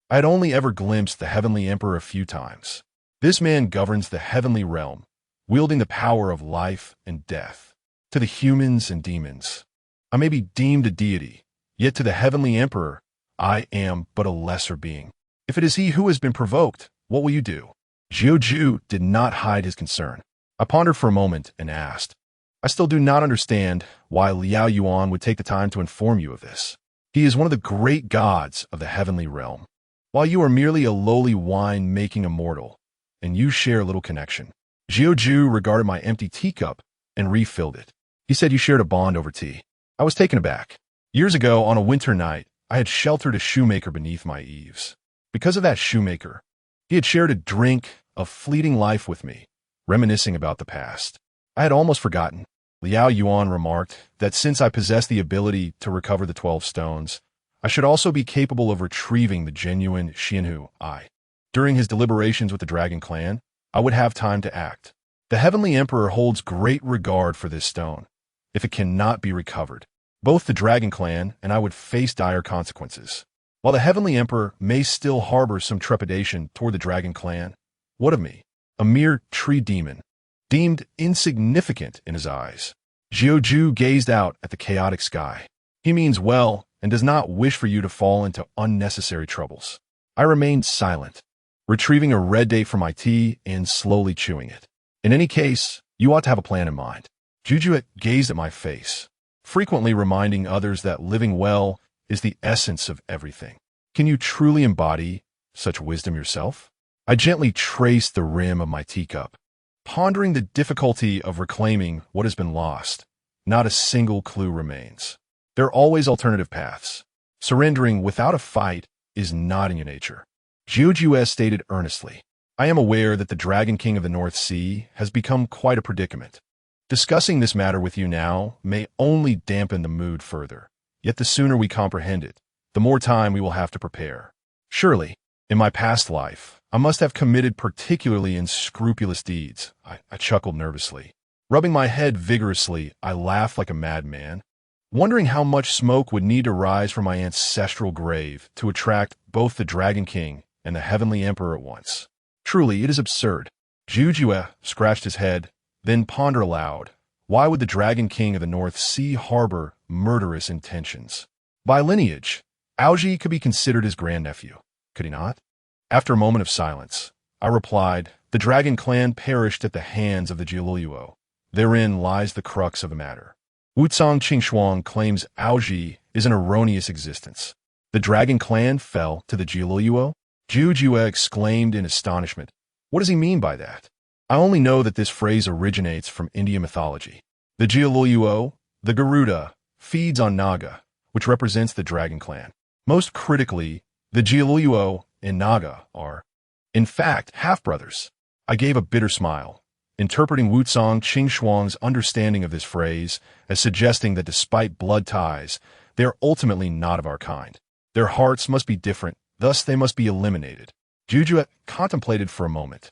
I had only ever glimpsed the Heavenly Emperor a few times. This man governs the heavenly realm, wielding the power of life and death. To the humans and demons, I may be deemed a deity, yet to the Heavenly Emperor, I am but a lesser being. If it is he who has been provoked, what will you do? Xiaoju did not hide his concern. I pondered for a moment and asked, I still do not understand why Liao Yuan would take the time to inform you of this. He is one of the great gods of the heavenly realm, while you are merely a lowly wine-making immortal, and you share little connection. Xiaoju regarded my empty teacup and refilled it. He said you shared a bond over tea. I was taken aback. Years ago, on a winter night, I had sheltered a shoemaker beneath my eaves. Because of that shoemaker, he had shared a drink of fleeting life with me, reminiscing about the past. I had almost forgotten. Liao Yuan remarked that since I possessed the ability to recover the 12 stones, I should also be capable of retrieving the genuine Ximeiyouhai. During his deliberations with the Dragon Clan, I would have time to act. The Heavenly Emperor holds great regard for this stone. If it cannot be recovered, both the Dragon Clan and I would face dire consequences. While the Heavenly Emperor may still harbor some trepidation toward the Dragon Clan, what of me? A mere tree demon, deemed insignificant in his eyes. Xiaoju gazed out at the chaotic sky. He means well and does not wish for you to fall into unnecessary troubles. I remained silent, retrieving a red date from my tea and slowly chewing it. In any case, you ought to have a plan in mind. Jujuet gazed at my face, frequently reminding others that living well is the essence of everything. Can you truly embody such wisdom yourself? I gently traced the rim of my teacup, pondering the difficulty of reclaiming what has been lost. Not a single clue remains. There are always alternative paths. Surrendering without a fight is not in your nature. Xiaoju stated earnestly, I am aware that the Dragon King of the North Sea has become quite a predicament. Discussing this matter with you now may only dampen the mood further. Yet the sooner we comprehend it, the more time we will have to prepare. Surely, in my past life, I must have committed particularly unscrupulous deeds. I chuckled nervously. Rubbing my head vigorously, I laughed like a madman, wondering how much smoke would need to rise from my ancestral grave to attract both the Dragon King and the Heavenly Emperor at once. Truly, it is absurd. Jujue scratched his head, then pondered aloud. Why would the Dragon King of the North Sea harbor murderous intentions? By lineage, Aoji could be considered his grandnephew, could he not? After a moment of silence, I replied, the Dragon Clan perished at the hands of the Ximeiyouhai. Therein lies the crux of the matter. Wuzong Qingshuang claims Aoji is an erroneous existence. The Dragon Clan fell to the Ximeiyouhai? Jujue exclaimed in astonishment. What does he mean by that? I only know that this phrase originates from Indian mythology. The Ximeiyouhai, the Garuda, feeds on Naga, which represents the Dragon Clan. Most critically, the Ximeiyouhai and Naga are, in fact, half-brothers. I gave a bitter smile, interpreting Wuzong Qingshuang's understanding of this phrase as suggesting that despite blood ties, they are ultimately not of our kind. Their hearts must be different, Thus they must be eliminated. Juju contemplated for a moment.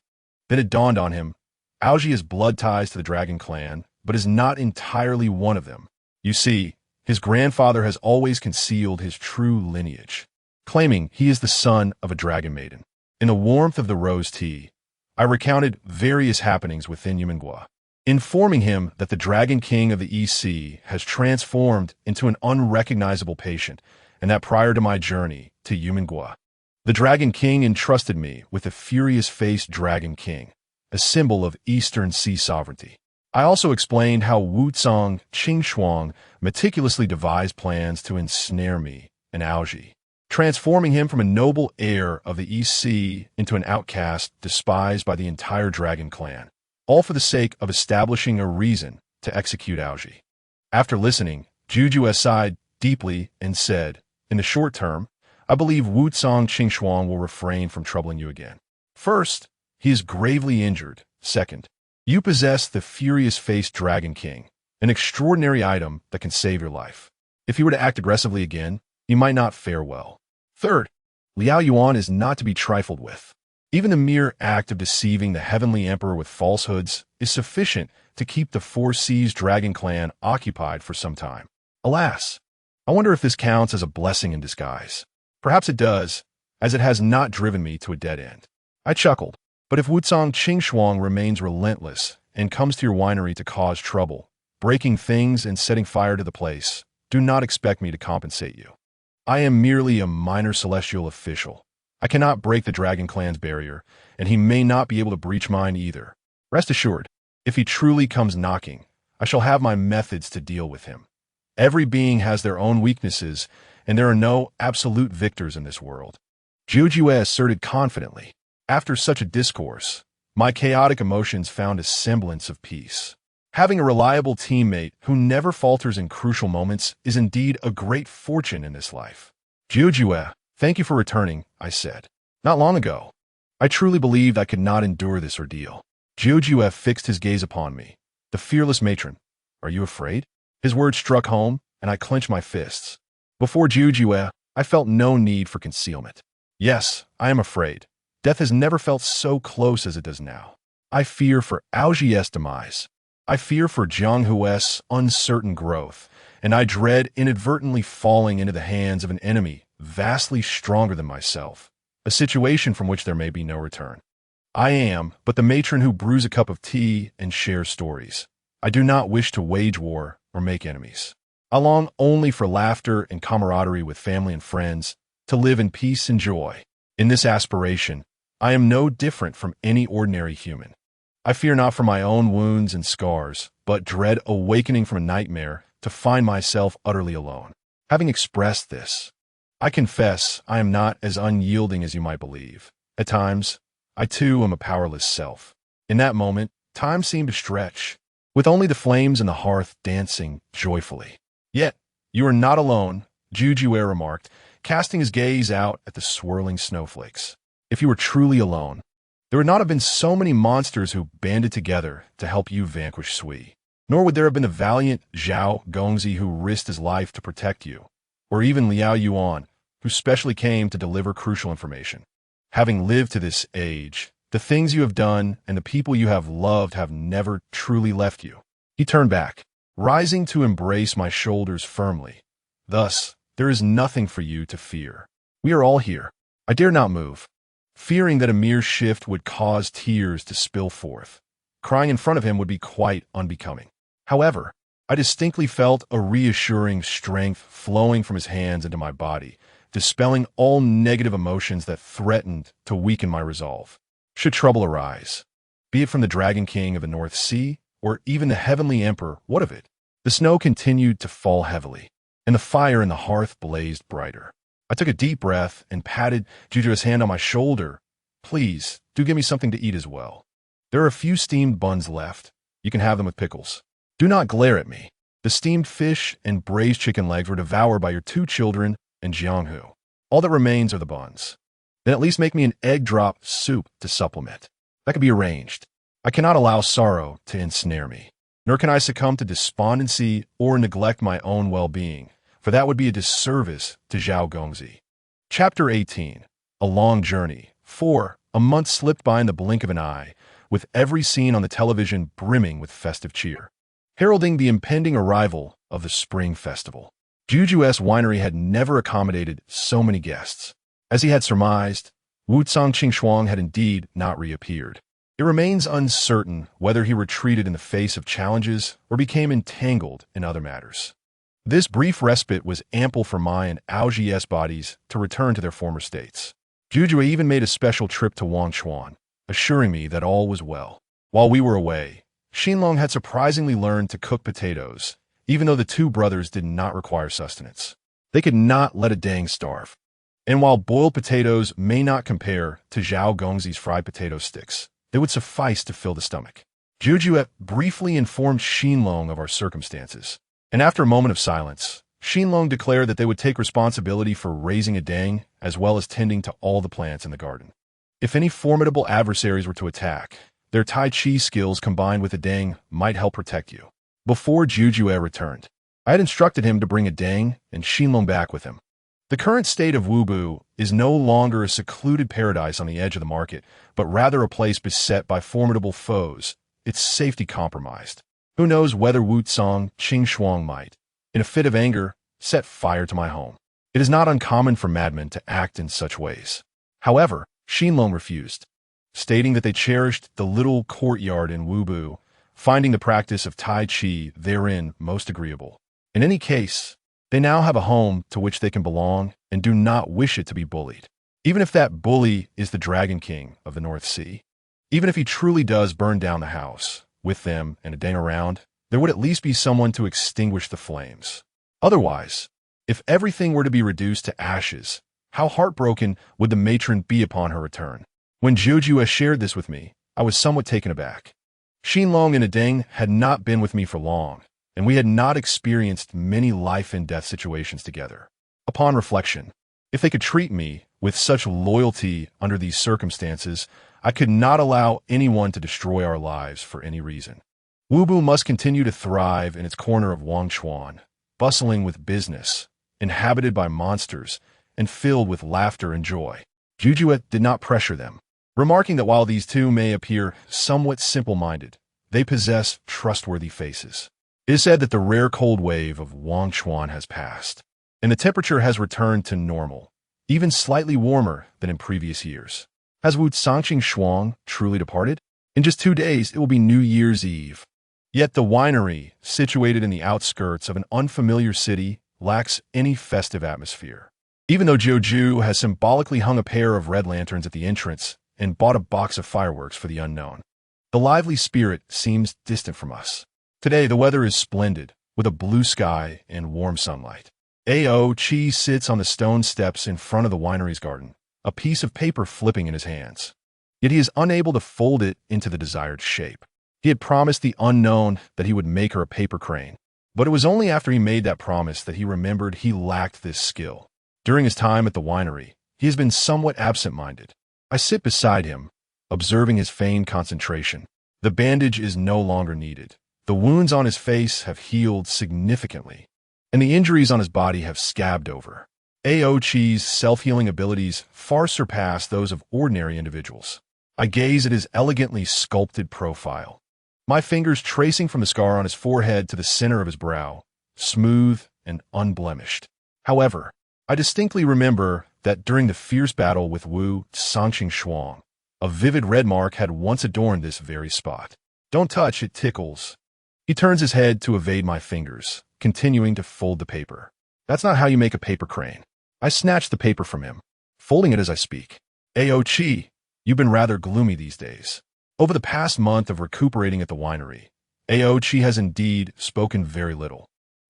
Then it dawned on him. Aoji has blood ties to the dragon clan, but is not entirely one of them. You see, his grandfather has always concealed his true lineage, claiming he is the son of a dragon maiden. In the warmth of the rose tea, I recounted various happenings within Yumen Guo, informing him that the Dragon King of the East Sea has transformed into an unrecognizable patient, and that prior to my journey to Yumen Guo, the Dragon King entrusted me with the furious-faced Dragon King, a symbol of Eastern Sea sovereignty. I also explained how Wuzong Qingshuang meticulously devised plans to ensnare me and Aoji, transforming him from a noble heir of the East Sea into an outcast despised by the entire dragon clan, all for the sake of establishing a reason to execute Aoji. After listening, Juju sighed deeply and said, "In the short term, I believe Wuzong Qingshuang will refrain from troubling you again. First, he is gravely injured. Second, you possess the furious-faced Dragon King, an extraordinary item that can save your life. If he were to act aggressively again, you might not fare well. Third, Liao Yuan is not to be trifled with. Even the mere act of deceiving the Heavenly Emperor with falsehoods is sufficient to keep the Four Seas Dragon Clan occupied for some time. Alas, I wonder if this counts as a blessing in disguise. Perhaps it does, as it has not driven me to a dead end." I chuckled. "But if Wuzong Qingshuang remains relentless and comes to your winery to cause trouble, breaking things and setting fire to the place, do not expect me to compensate you. I am merely a minor celestial official. I cannot break the Dragon Clan's barrier, and he may not be able to breach mine either. Rest assured, if he truly comes knocking, I shall have my methods to deal with him. Every being has their own weaknesses, and there are no absolute victors in this world." Juju asserted confidently. After such a discourse, my chaotic emotions found a semblance of peace. Having a reliable teammate who never falters in crucial moments is indeed a great fortune in this life. "Juju, thank you for returning," I said. "Not long ago, I truly believed I could not endure this ordeal." Juju fixed his gaze upon me. "The fearless matron, are you afraid?" His words struck home, and I clenched my fists. Before Juju, I felt no need for concealment. "Yes, I am afraid. Death has never felt so close as it does now. I fear for Aoji's demise. I fear for Jianghu's uncertain growth, and I dread inadvertently falling into the hands of an enemy vastly stronger than myself, a situation from which there may be no return. I am but the matron who brews a cup of tea and shares stories. I do not wish to wage war or make enemies. I long only for laughter and camaraderie with family and friends, to live in peace and joy. In this aspiration, I am no different from any ordinary human. I fear not for my own wounds and scars, but dread awakening from a nightmare to find myself utterly alone. Having expressed this, I confess I am not as unyielding as you might believe. At times, I too am a powerless self. In that moment, time seemed to stretch, with only the flames in the hearth dancing joyfully. "Yet, you are not alone," Juju remarked, casting his gaze out at the swirling snowflakes. "If you were truly alone, there would not have been so many monsters who banded together to help you vanquish Sui. Nor would there have been the valiant Xiao Gongzi who risked his life to protect you, or even Liao Yuan, who specially came to deliver crucial information. Having lived to this age, the things you have done and the people you have loved have never truly left you." He turned back, rising to embrace my shoulders firmly. "Thus, there is nothing for you to fear. We are all here." I dare not move, fearing that a mere shift would cause tears to spill forth. Crying in front of him would be quite unbecoming. However, I distinctly felt a reassuring strength flowing from his hands into my body, dispelling all negative emotions that threatened to weaken my resolve. Should trouble arise, be it from the Dragon King of the North Sea, or even the Heavenly Emperor, what of it? The snow continued to fall heavily, and the fire in the hearth blazed brighter. I took a deep breath and patted Juju's hand on my shoulder. "Please, do give me something to eat as well. There are a few steamed buns left. You can have them with pickles. Do not glare at me. The steamed fish and braised chicken legs were devoured by your 2 children and Jianghu. All that remains are the buns. Then at least make me an egg drop soup to supplement. That can be arranged. I cannot allow sorrow to ensnare me, nor can I succumb to despondency or neglect my own well-being, for that would be a disservice to Xiao Gongzi." Chapter 18. A long journey. 4. A month slipped by in the blink of an eye, with every scene on the television brimming with festive cheer, heralding the impending arrival of the Spring Festival. Juju's winery had never accommodated so many guests. As he had surmised, Wu Shuang had indeed not reappeared. It remains uncertain whether he retreated in the face of challenges or became entangled in other matters. This brief respite was ample for Mai and Aoji's bodies to return to their former states. Juju even made a special trip to Wangchuan, assuring me that all was well. While we were away, Xinlong had surprisingly learned to cook potatoes, even though the two brothers did not require sustenance. They could not let a dang starve. And while boiled potatoes may not compare to Zhao Gongzi's fried potato sticks, they would suffice to fill the stomach. Juju briefly informed Xinlong of our circumstances, and after a moment of silence, Xinlong declared that they would take responsibility for raising a dang as well as tending to all the plants in the garden. If any formidable adversaries were to attack, their Tai Chi skills combined with a dang might help protect you. Before Juju returned, I had instructed him to bring a dang and Xinlong back with him. The current state of Wubu is no longer a secluded paradise on the edge of the market, but rather a place beset by formidable foes, its safety compromised. Who knows whether Wu Qing might, in a fit of anger, set fire to my home. It is not uncommon for madmen to act in such ways. However, Xinlong refused, stating that they cherished the little courtyard in Wubu, finding the practice of Tai Chi therein most agreeable. In any case, they now have a home to which they can belong and do not wish it to be bullied. Even if that bully is the Dragon King of the North Sea, even if he truly does burn down the house, with them and a dang around, there would at least be someone to extinguish the flames. Otherwise, if everything were to be reduced to ashes, how heartbroken would the matron be upon her return? When Juju shared this with me, I was somewhat taken aback. Xinlong and Adeng had not been with me for long, and we had not experienced many life-and-death situations together. Upon reflection, if they could treat me with such loyalty under these circumstances, I could not allow anyone to destroy our lives for any reason. Wubu must continue to thrive in its corner of Wangchuan, bustling with business, inhabited by monsters, and filled with laughter and joy. Juju did not pressure them, remarking that while these two may appear somewhat simple-minded, they possess trustworthy faces. It is said that the rare cold wave of Wangchuan has passed, and the temperature has returned to normal, even slightly warmer than in previous years. Has Wu Shuang truly departed? In just 2 days, it will be New Year's Eve. Yet the winery, situated in the outskirts of an unfamiliar city, lacks any festive atmosphere. Even though Joju has symbolically hung a pair of red lanterns at the entrance and bought a box of fireworks for the unknown, the lively spirit seems distant from us. Today, the weather is splendid, with a blue sky and warm sunlight. A.O. Chi sits on the stone steps in front of the winery's garden, a piece of paper flipping in his hands. Yet he is unable to fold it into the desired shape. He had promised the unknown that he would make her a paper crane, but it was only after he made that promise that he remembered he lacked this skill. During his time at the winery, he has been somewhat absent-minded. I sit beside him, observing his feigned concentration. The bandage is no longer needed. The wounds on his face have healed significantly, and the injuries on his body have scabbed over. A.O. Chi's self-healing abilities far surpass those of ordinary individuals. I gaze at his elegantly sculpted profile, my fingers tracing from the scar on his forehead to the center of his brow, smooth and unblemished. However, I distinctly remember that during the fierce battle with Wu Shuang, a vivid red mark had once adorned this very spot. Don't touch, it tickles. He turns his head to evade my fingers, continuing to fold the paper. That's not how you make a paper crane. I snatch the paper from him, folding it as I speak. A.O. Chi, you've been rather gloomy these days. Over the past month of recuperating at the winery, A.O. Chi has indeed spoken very little.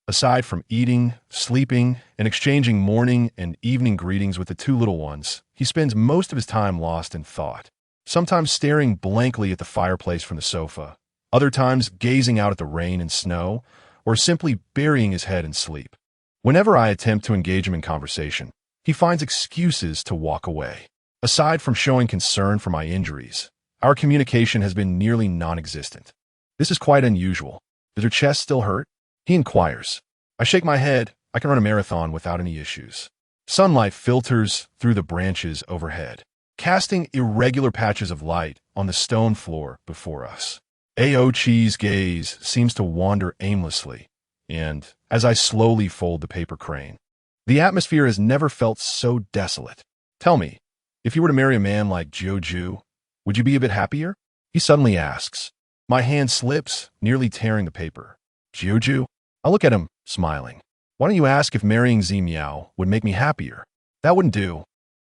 Aside from eating, sleeping, and exchanging morning and evening greetings with the two little ones, he spends most of his time lost in thought, sometimes staring blankly at the fireplace from the sofa, other times gazing out at the rain and snow, or simply burying his head in sleep. Whenever I attempt to engage him in conversation, he finds excuses to walk away. Aside from showing concern for my injuries, our communication has been nearly non-existent. This is quite unusual. Does your chest still hurt? He inquires. I shake my head. I can run a marathon without any issues. Sunlight filters through the branches overhead, casting irregular patches of light on the stone floor before us. Aochi's gaze seems to wander aimlessly, and as I slowly fold the paper crane, the atmosphere has never felt so desolate. Tell me, if you were to marry a man like Joju, would you be a bit happier? He suddenly asks. My hand slips, nearly tearing the paper. Joju? I look at him, smiling. Why don't you ask if marrying Ximeiyouhai would make me happier? That wouldn't do.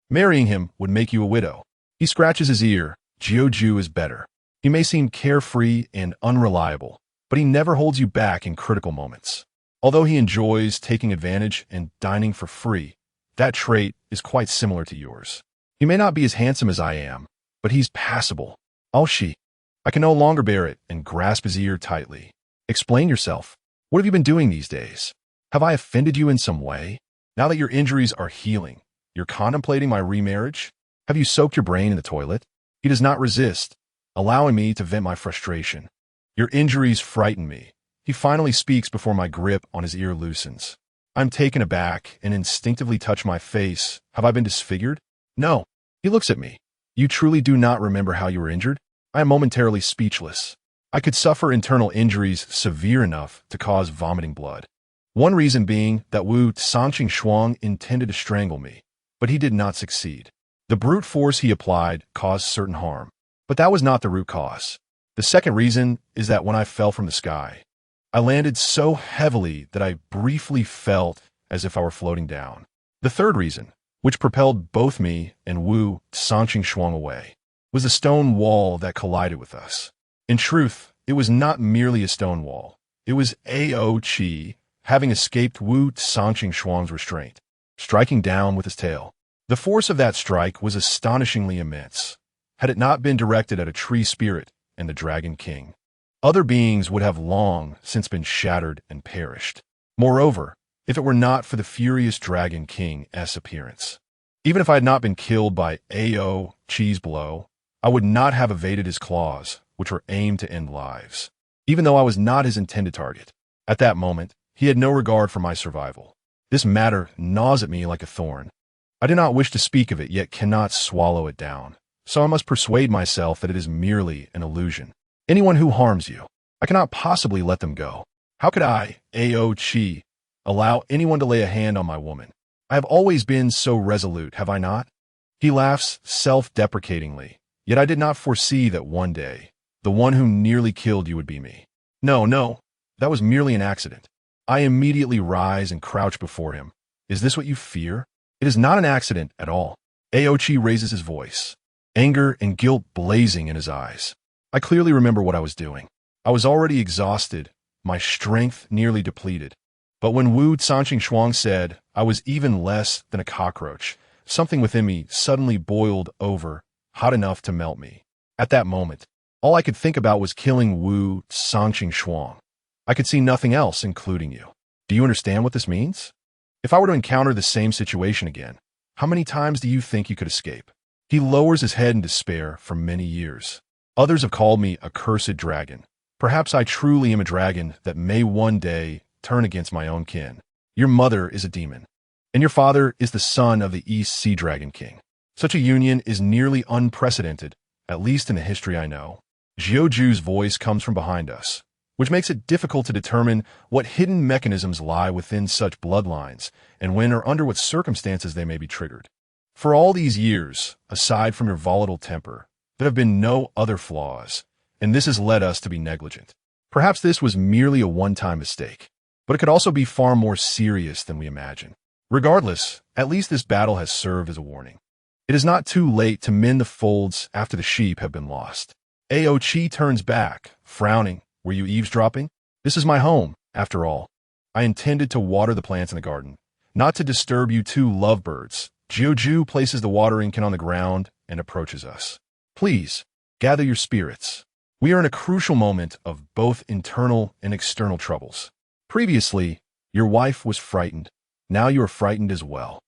Marrying him would make you a widow. He scratches his ear. Joju is better. He may seem carefree and unreliable, but he never holds you back in critical moments. Although he enjoys taking advantage and dining for free, that trait is quite similar to yours. He may not be as handsome as I am, but he's passable. I can no longer bear it and grasp his ear tightly. Explain yourself. What have you been doing these days? Have I offended you in some way? Now that your injuries are healing, you're contemplating my remarriage? Have you soaked your brain in the toilet? He does not resist, allowing me to vent my frustration. Your injuries frighten me. He finally speaks before my grip on his ear loosens. I'm taken aback and instinctively touch my face. Have I been disfigured? No. He looks at me. You truly do not remember how you were injured? I am momentarily speechless. I could suffer internal injuries severe enough to cause vomiting blood. One reason being that Wu Cangshuangqing intended to strangle me, but he did not succeed. The brute force he applied caused certain harm, but that was not the root cause. The second reason is that when I fell from the sky, I landed so heavily that I briefly felt as if I were floating down. The third reason, which propelled both me and Wu Cangshuangqing away, was the stone wall that collided with us. In truth, it was not merely a stone wall. It was Aochi, having escaped Wu Cangshuangqing's restraint, striking down with his tail. The force of that strike was astonishingly immense. Had it not been directed at a tree spirit and the Dragon King, other beings would have long since been shattered and perished. Moreover, if it were not for the furious Dragon King's appearance, even if I had not been killed by Aochi's blow, I would not have evaded his claws, which were aimed to end lives. Even though I was not his intended target, at that moment, he had no regard for my survival. This matter gnaws at me like a thorn. I do not wish to speak of it, yet cannot swallow it down. So I must persuade myself that it is merely an illusion. Anyone who harms you, I cannot possibly let them go. How could I, Aochi, allow anyone to lay a hand on my woman? I have always been so resolute, have I not? He laughs self-deprecatingly. Yet I did not foresee that one day, the one who nearly killed you would be me. No, that was merely an accident. I immediately rise and crouch before him. Is this what you fear? It is not an accident at all. Aochi raises his voice, anger and guilt blazing in his eyes. I clearly remember what I was doing. I was already exhausted, my strength nearly depleted. But when Wu Cangshuangqing said I was even less than a cockroach, something within me suddenly boiled over, hot enough to melt me. At that moment, all I could think about was killing Wu Cangshuangqing. I could see nothing else, including you. Do you understand what this means? If I were to encounter the same situation again, how many times do you think you could escape? He lowers his head in despair for many years. Others have called me a cursed dragon. Perhaps I truly am a dragon that may one day turn against my own kin. Your mother is a demon, and your father is the son of the East Sea Dragon King. Such a union is nearly unprecedented, at least in the history I know. Joju's voice comes from behind us, which makes it difficult to determine what hidden mechanisms lie within such bloodlines and when or under what circumstances they may be triggered. For all these years, aside from your volatile temper, there have been no other flaws, and this has led us to be negligent. Perhaps this was merely a one-time mistake, but it could also be far more serious than we imagine. Regardless, at least this battle has served as a warning. It is not too late to mend the folds after the sheep have been lost. Aochi turns back, frowning. Were you eavesdropping? This is my home, after all. I intended to water the plants in the garden, not to disturb you two lovebirds. Joju places the watering can on the ground and approaches us. Please, gather your spirits. We are in a crucial moment of both internal and external troubles. Previously, your wife was frightened. Now you are frightened as well.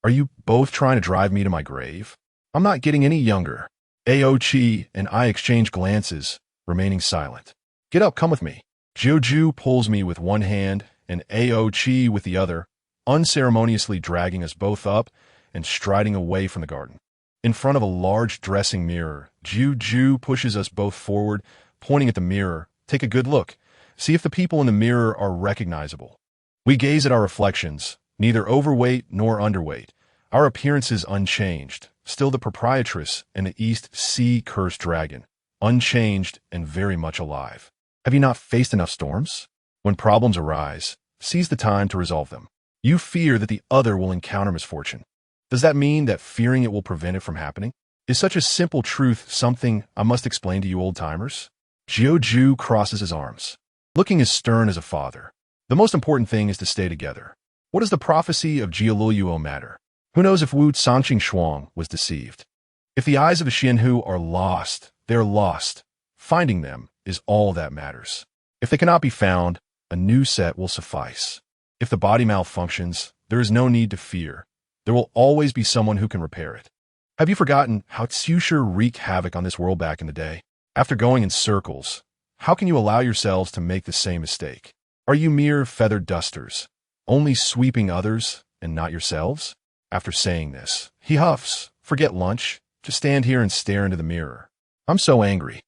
Are you both trying to drive me to my grave? I'm not getting any younger. Aochi and I exchange glances, remaining silent. Get up, come with me. Joju pulls me with one hand and Aochi with the other, unceremoniously dragging us both up and striding away from the garden. In front of a large dressing mirror, Ju pushes us both forward, pointing at the mirror. Take a good look. See if the people in the mirror are recognizable. We gaze at our reflections, neither overweight nor underweight. Our appearance is unchanged, still the proprietress and the East Sea cursed dragon, unchanged and very much alive. Have you not faced enough storms? When problems arise, seize the time to resolve them. You fear that the other will encounter misfortune. Does that mean that fearing it will prevent it from happening? Is such a simple truth something I must explain to you old-timers? Ju crosses his arms, looking as stern as a father. The most important thing is to stay together. What does the prophecy of Ximeiyouhai matter? Who knows if Wu Cangshuangqing was deceived? If the eyes of the Xianhu are lost, they're lost. Finding them is all that matters. If they cannot be found, a new set will suffice. If the body malfunctions, there is no need to fear. There will always be someone who can repair it. Have you forgotten how Tsusher wreaked havoc on this world back in the day? After going in circles, how can you allow yourselves to make the same mistake? Are you mere feathered dusters, only sweeping others and not yourselves? After saying this, he huffs. Forget lunch. Just stand here and stare into the mirror. I'm so angry.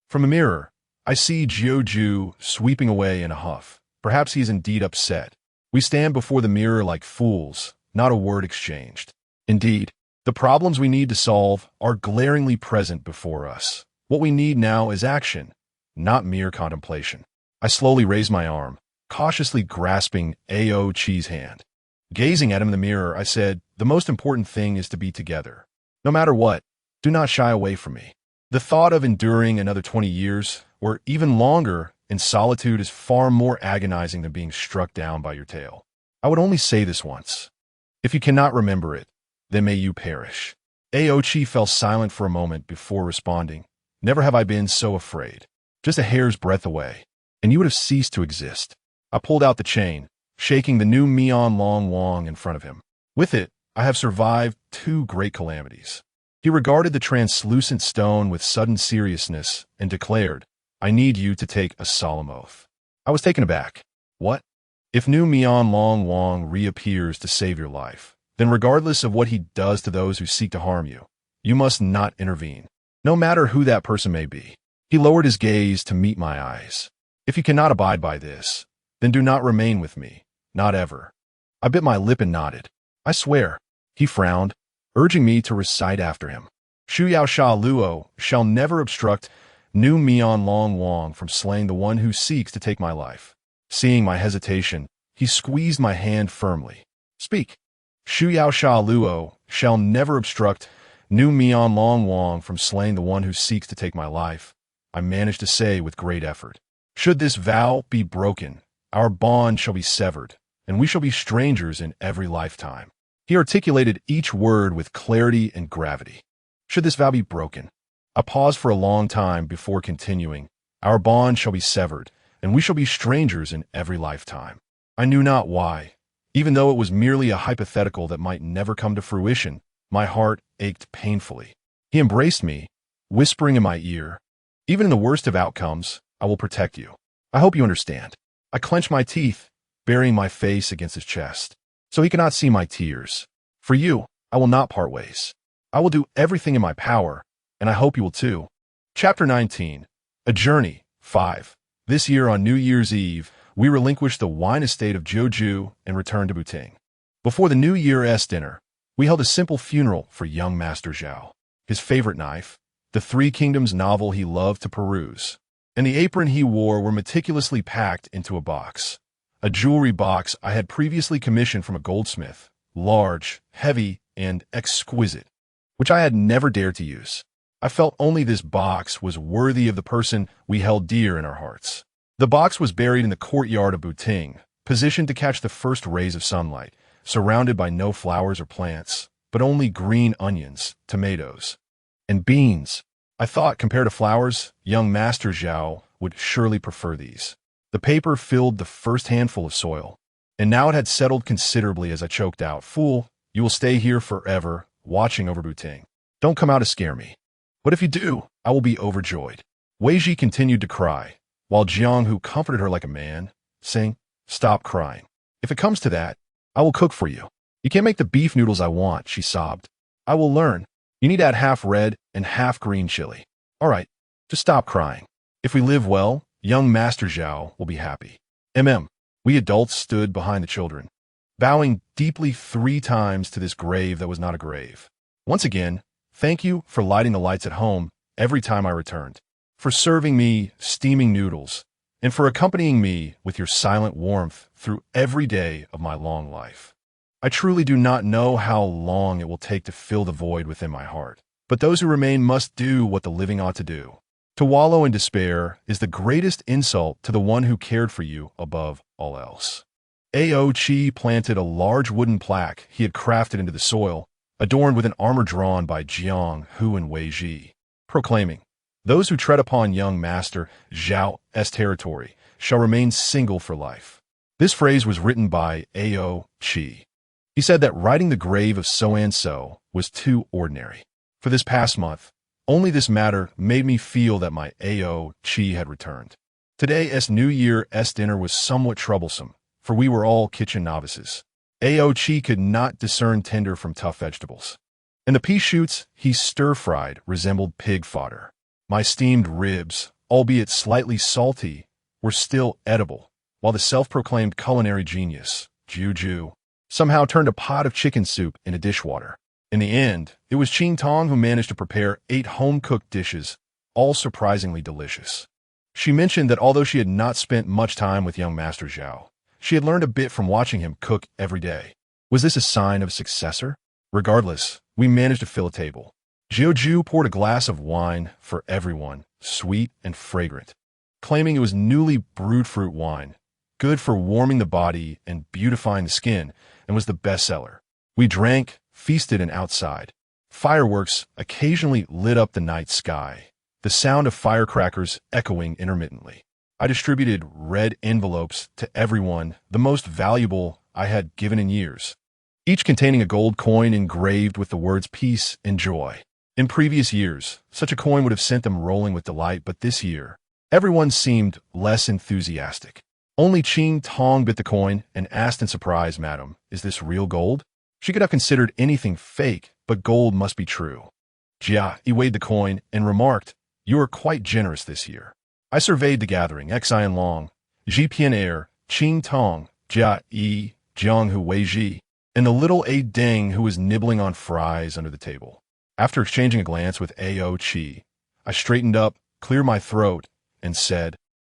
From the mirror, I see Ju sweeping away in a huff. Perhaps he is indeed upset. We stand before the mirror like fools, not a word exchanged. Indeed, the problems we need to solve are glaringly present before us. What we need now is action, not mere contemplation. I slowly raise my arm, cautiously grasping Ao Chi's hand. Gazing at him in the mirror, I said, the most important thing is to be together. No matter what, do not shy away from me. The thought of enduring another 20 years, or even longer, in solitude is far more agonizing than being struck down by your tail. I would only say this once. If you cannot remember it, then may you perish. Ao Chi fell silent for a moment before responding. Never have I been so afraid. Just a hair's breadth away, and you would have ceased to exist. I pulled out the chain, shaking the new Mian Long Wang in front of him. With it, I have survived 2 great calamities. He regarded the translucent stone with sudden seriousness and declared, I need you to take a solemn oath. I was taken aback. What? If new Mian Long Wang reappears to save your life, then regardless of what he does to those who seek to harm you, you must not intervene, no matter who that person may be. He lowered his gaze to meet my eyes. If you cannot abide by this, then do not remain with me, not ever. I bit my lip and nodded. I swear. He frowned, urging me to recite after him. Shu Yao Sha Luo shall never obstruct new Mian Long Wang from slaying the one who seeks to take my life. Seeing my hesitation, he squeezed my hand firmly. Speak. Shu Yao Sha Luo shall never obstruct new Mian Long Wang from slaying the one who seeks to take my life, I managed to say with great effort. Should this vow be broken, our bond shall be severed, and we shall be strangers in every lifetime. He articulated each word with clarity and gravity. Should this vow be broken? I paused for a long time before continuing. Our bond shall be severed, and we shall be strangers in every lifetime. I knew not why. Even though it was merely a hypothetical that might never come to fruition, my heart ached painfully. He embraced me, whispering in my ear, even in the worst of outcomes, I will protect you. I hope you understand. I clenched my teeth, burying my face against his chest, so he cannot see my tears. For you, I will not part ways. I will do everything in my power, and I hope you will too. Chapter 19. A Journey. 5. This year on New Year's Eve, we relinquished the wine estate of Joju and returned to Buting. Before the New Year's dinner, we held a simple funeral for young Master Zhao. His favorite knife, the Three Kingdoms novel he loved to peruse, and the apron he wore were meticulously packed into a box. A jewelry box I had previously commissioned from a goldsmith, large, heavy, and exquisite, which I had never dared to use. I felt only this box was worthy of the person we held dear in our hearts. The box was buried in the courtyard of Buting, positioned to catch the first rays of sunlight, surrounded by no flowers or plants, but only green onions, tomatoes, and beans. I thought, compared to flowers, young Master Zhao would surely prefer these. The paper filled the first handful of soil, and now it had settled considerably as I choked out, Fool, you will stay here forever, watching over Buting. Don't come out to scare me. But if you do, I will be overjoyed. Weiji continued to cry, while Jiang, who comforted her like a man, saying, Stop crying. If it comes to that, I will cook for you. You can't make the beef noodles I want, she sobbed. I will learn. You need to add half red and half green chili. All right, just stop crying. If we live well, young Master Xiao will be happy. We adults stood behind the children, bowing deeply 3 times to this grave that was not a grave. Once again, thank you for lighting the lights at home every time I returned, for serving me steaming noodles, and for accompanying me with your silent warmth through every day of my long life. I truly do not know how long it will take to fill the void within my heart, but those who remain must do what the living ought to do. To wallow in despair is the greatest insult to the one who cared for you above all else. Ao Qi planted a large wooden plaque he had crafted into the soil, adorned with an armor drawn by Jiang Hu and Wei Ji, proclaiming, "Those who tread upon young Master Xiao's territory shall remain single for life." This phrase was written by Ao Qi. He said that writing the grave of so-and-so was too ordinary. For this past month, only this matter made me feel that my Ao Qi had returned. Today's New Year's dinner was somewhat troublesome, for we were all kitchen novices. Ao Qi could not discern tender from tough vegetables, and the pea shoots he stir-fried resembled pig fodder. My steamed ribs, albeit slightly salty, were still edible, while the self-proclaimed culinary genius, Juju, somehow turned a pot of chicken soup into dishwater. In the end, it was Qing Tong who managed to prepare 8 home-cooked dishes, all surprisingly delicious. She mentioned that although she had not spent much time with young Master Xiao, she had learned a bit from watching him cook every day. Was this a sign of a successor? Regardless, we managed to fill a table. Jiuju poured a glass of wine for everyone, sweet and fragrant, claiming it was newly brewed fruit wine, good for warming the body and beautifying the skin, and was the bestseller. We drank, feasted, and outside. Fireworks occasionally lit up the night sky, the sound of firecrackers echoing intermittently. I distributed red envelopes to everyone, the most valuable I had given in years, each containing a gold coin engraved with the words peace and joy. In previous years, such a coin would have sent them rolling with delight, but this year, everyone seemed less enthusiastic. Only Qing Tong bit the coin and asked in surprise, "Madam, is this real gold?" She could have considered anything fake, but gold must be true. Jia weighed the coin and remarked, "You are quite generous this year." I surveyed the gathering, Xian Long, Ji Pianair, Qing Tong, Jia Jiang Hu Wei Ji, and the little aide Deng who was nibbling on fries under the table. After exchanging a glance with Ao Qi, I straightened up, cleared my throat, and said,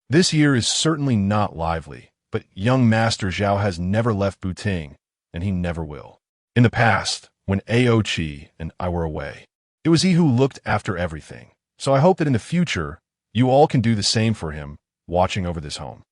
"This year is certainly not lively, but young Master Xiao has never left Buting, and he never will. In the past, when Ao Qi and I were away, it was he who looked after everything, so I hope that in the future, you all can do the same for him, watching over this home."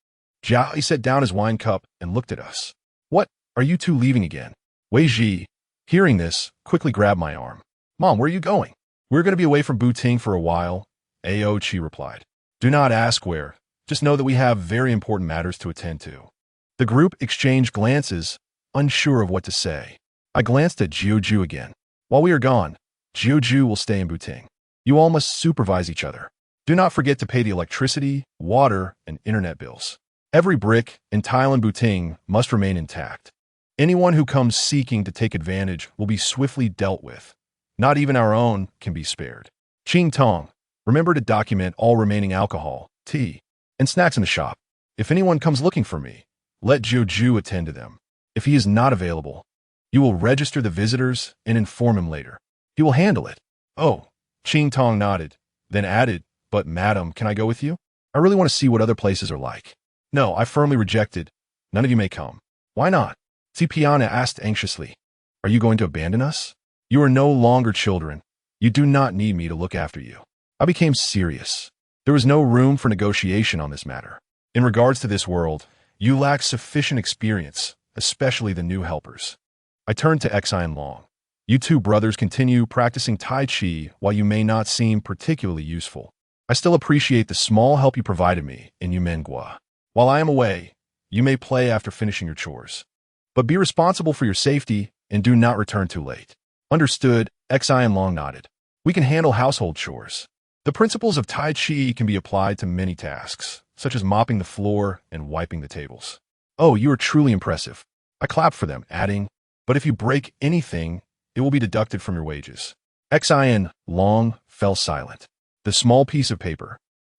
Jia set down his wine cup and looked at us. "What, are you two leaving again?" Wei Ji, hearing this, quickly grabbed my arm. "Mom, where are you going?" "We're going to be away from Buting for a while," Ao Qi replied. "Do not ask where. Just know that we have very important matters to attend to." The group exchanged glances, unsure of what to say. I glanced at Jiuju again. "While we are gone, Jiuju will stay in Buting. You all must supervise each other. Do not forget to pay the electricity, water, and internet bills. Every brick and tile in Buting must remain intact. Anyone who comes seeking to take advantage will be swiftly dealt with. Not even our own can be spared. Qing Tong, remember to document all remaining alcohol, tea, and snacks in the shop. If anyone comes looking for me, let Jiuju attend to them. If he is not available, you will register the visitors and inform him later. He will handle it." "Oh," Qing Tong nodded, then added, "But madam, can I go with you? I really want to see what other places are like." "No," I firmly rejected. "None of you may come." "Why not?" Cipiana asked anxiously. "Are you going to abandon us? You are no longer children. You do not need me to look after you." I became serious. There was no room for negotiation on this matter. In regards to this world, you lack sufficient experience, especially the new helpers. I turned to Xian Long. "You two brothers continue practicing Tai Chi while you may not seem particularly useful. I still appreciate the small help you provided me in Yumen Guo. While I am away, you may play after finishing your chores. But be responsible for your safety and do not return too late." "Understood," Xian Long nodded. "We can handle household chores. The principles of Tai Chi can be applied to many tasks, such as mopping the floor and wiping the tables." "Oh, you are truly impressive. I clapped for them, adding, "But if you break anything, it will be deducted from your wages." Xin Long fell silent. The small piece of paper.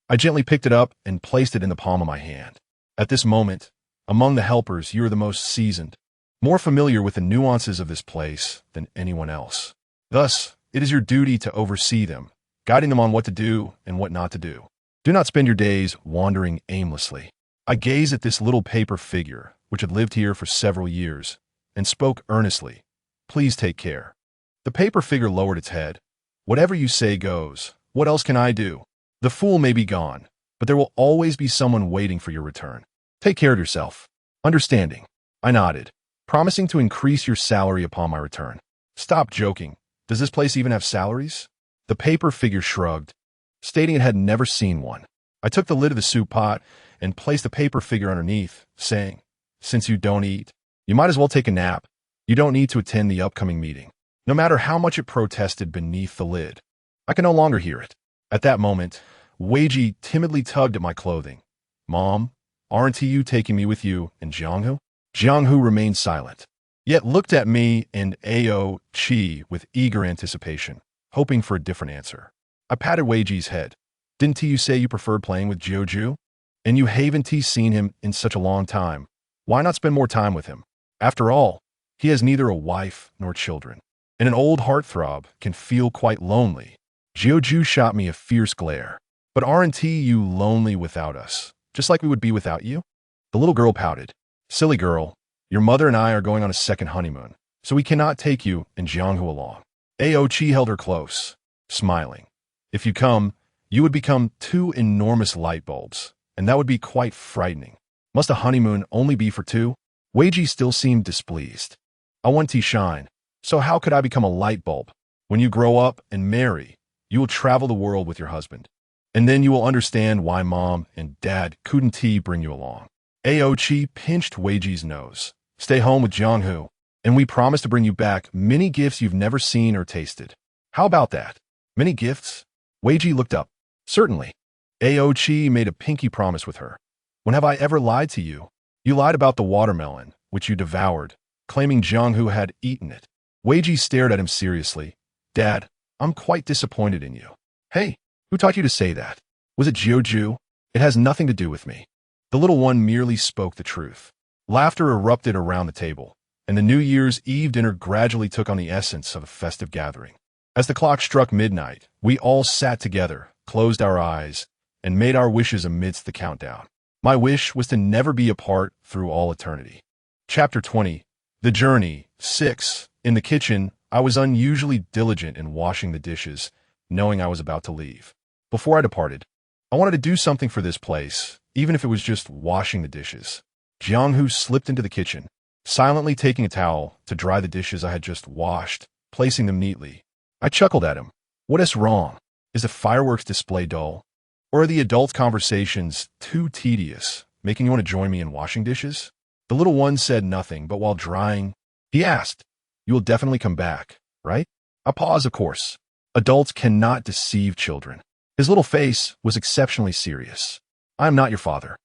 I gently picked it up and placed it in the palm of my hand. At this moment, among the helpers, you are the most seasoned, more familiar with the nuances of this place than anyone else. Thus, it is your duty to oversee them, guiding them on what to do and what not to do. Do not spend your days wandering aimlessly. I gazed at this little paper figure, which had lived here for several years, and spoke earnestly. "Please take care." The paper figure lowered its head. "Whatever you say goes. What else can I do? The fool may be gone, but there will always be someone waiting for your return. Take care of yourself." "Understanding." I nodded, promising to increase your salary upon my return. "Stop joking. Does this place even have salaries?" The paper figure shrugged, stating it had never seen one. I took the lid of the soup pot and placed the paper figure underneath, saying, "Since you don't eat, you might as well take a nap. You don't need to attend the upcoming meeting." No matter how much it protested beneath the lid, I could no longer hear it. At that moment, Weiji timidly tugged at my clothing. "Mom, aren't you taking me with you and Xianghu?" Xianghu remained silent, yet looked at me and Ao Chi with eager anticipation, hoping for a different answer. I patted Weiji's head. "Didn't you say you preferred playing with Jiuju? And you haven't seen him in such a long time. Why not spend more time with him? After all, he has neither a wife nor children, and an old heartthrob can feel quite lonely." Jiuju shot me a fierce glare. "But aren't you lonely without us, just like we would be without you?" The little girl pouted. "Silly girl, your mother and I are going on a second honeymoon, so we cannot take you and Xianghu along." Ao Chi held her close, smiling. "If you come, you would become two enormous light bulbs, and that would be quite frightening. Must a honeymoon only be for two?" Weiji still seemed displeased. "I want to shine, so how could I become a light bulb? When you grow up and marry, you will travel the world with your husband, and then you will understand why Mom and Dad couldn't bring you along." Ao Chi pinched Weiji's nose. "Stay home with Jianghu, and we promise to bring you back many gifts you've never seen or tasted. How about that? Many gifts?" Weiji looked up. "Certainly." Ao Chi made a pinky promise with her. "When have I ever lied to you? You lied about the watermelon, which you devoured, claiming Jianghu had eaten it." Weiji stared at him seriously. "Dad, I'm quite disappointed in you." "Hey, who taught you to say that? Was it Jiuju? It has nothing to do with me." The little one merely spoke the truth. Laughter erupted around the table, and the New Year's Eve dinner gradually took on the essence of a festive gathering. As the clock struck midnight, we all sat together, closed our eyes, and made our wishes amidst the countdown. My wish was to never be apart through all eternity. Chapter 20. The Journey. 6. In the kitchen, I was unusually diligent in washing the dishes, knowing I was about to leave. Before I departed, I wanted to do something for this place, even if it was just washing the dishes. Jianghu slipped into the kitchen, silently taking a towel to dry the dishes I had just washed, placing them neatly. I chuckled at him. What is wrong? Is the fireworks display dull? Or are the adults' conversations too tedious, making you want to join me in washing dishes? The little one said nothing, but while drying, he asked, "You will definitely come back, right?" I paused, of course. Adults cannot deceive children. His little face was exceptionally serious. "I am not your father.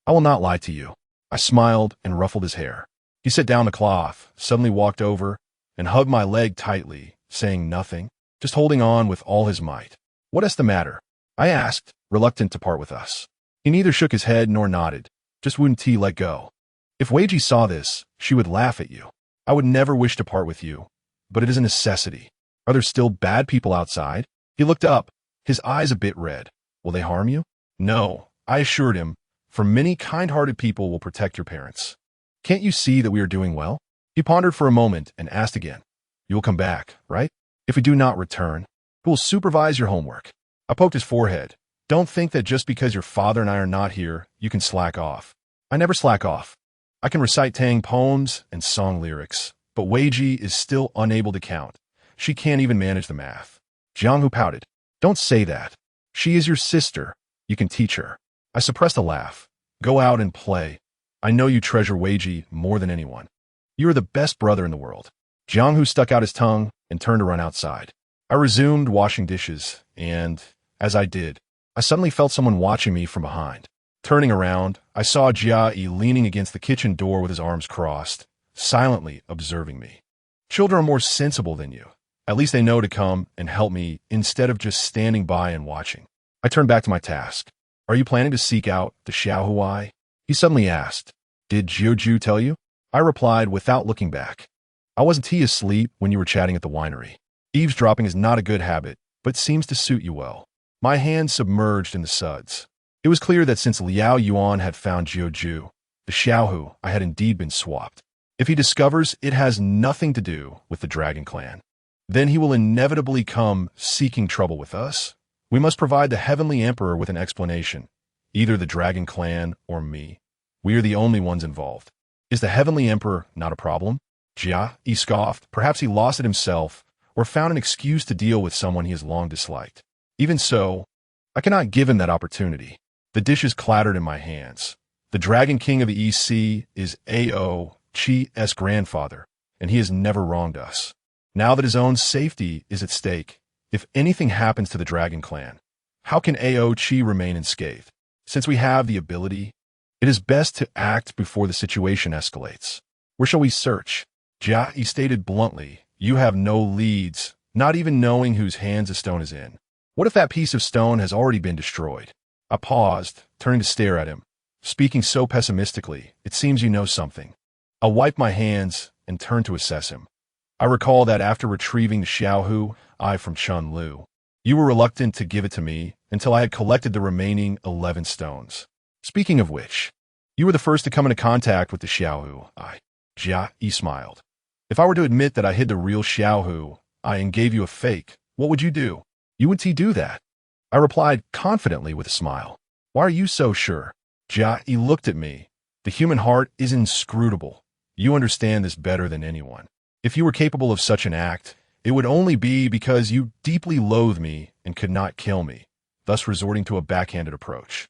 I will not lie to you." I smiled and ruffled his hair. He set down the cloth, suddenly walked over, and hugged my leg tightly, saying nothing, just holding on with all his might. "What is the matter?" I asked, reluctant to part with us. He neither shook his head nor nodded, just wouldn't let go. "If Weiji saw this, she would laugh at you. I would never wish to part with you, but it is a necessity. Are there still bad people outside?" He looked up, his eyes a bit red. "Will they harm you?" "No," I assured him, "for many kind-hearted people will protect your parents. Can't you see that we are doing well?" He pondered for a moment and asked again, "You will come back, right? If we do not return, who will supervise your homework?" I poked his forehead. "Don't think that just because your father and I are not here, you can slack off." I never slack off. I can recite Tang poems and song lyrics, but Weiji is still unable to count. She can't even manage the math. Jianghu pouted. "Don't say that. She is your sister. You can teach her." I suppressed a laugh. "Go out and play. I know you treasure Weiji more than anyone. You are the best brother in the world." Jianghu stuck out his tongue and turned to run outside. I resumed washing dishes, and, as I did, I suddenly felt someone watching me from behind. Turning around, I saw Jia Yi leaning against the kitchen door with his arms crossed, silently observing me. Children are more sensible than you. At least they know to come and help me instead of just standing by and watching. I turned back to my task. Are you planning to seek out the Xiaohuai? He suddenly asked. Did Jiuju tell you? I replied without looking back. I wasn't he asleep when you were chatting at the winery. Eavesdropping is not a good habit, but seems to suit you well. My hands submerged in the suds. It was clear that since Liao Yuan had found Jiuju, the Xiaohu I had indeed been swapped. If he discovers it has nothing to do with the Dragon Clan, then he will inevitably come seeking trouble with us. We must provide the Heavenly Emperor with an explanation, either the Dragon Clan or me. We are the only ones involved. Is the Heavenly Emperor not a problem? He scoffed. Perhaps he lost it himself, or found an excuse to deal with someone he has long disliked. Even so, I cannot give him that opportunity. The dishes clattered in my hands. The Dragon King of the EC is A.O. Chi's grandfather, and he has never wronged us. Now that his own safety is at stake, if anything happens to the Dragon Clan, how can A.O. Chi remain unscathed? Since we have the ability, it is best to act before the situation escalates. Where shall we search? He stated bluntly, you have no leads, not even knowing whose hands a stone is in. What if that piece of stone has already been destroyed? I paused, turning to stare at him. Speaking so pessimistically, it seems you know something. I wiped my hands and turned to assess him. I recall that after retrieving the Xiaohu from Chun Lu, you were reluctant to give it to me until I had collected the remaining 11 stones. Speaking of which, you were the first to come into contact with the Xiaohu. He smiled. If I were to admit that I hid the real Xiaohu and gave you a fake, what would you do? You would do that? I replied confidently with a smile. Why are you so sure? He looked at me. The human heart is inscrutable. You understand this better than anyone. If you were capable of such an act, it would only be because you deeply loathe me and could not kill me, thus resorting to a backhanded approach.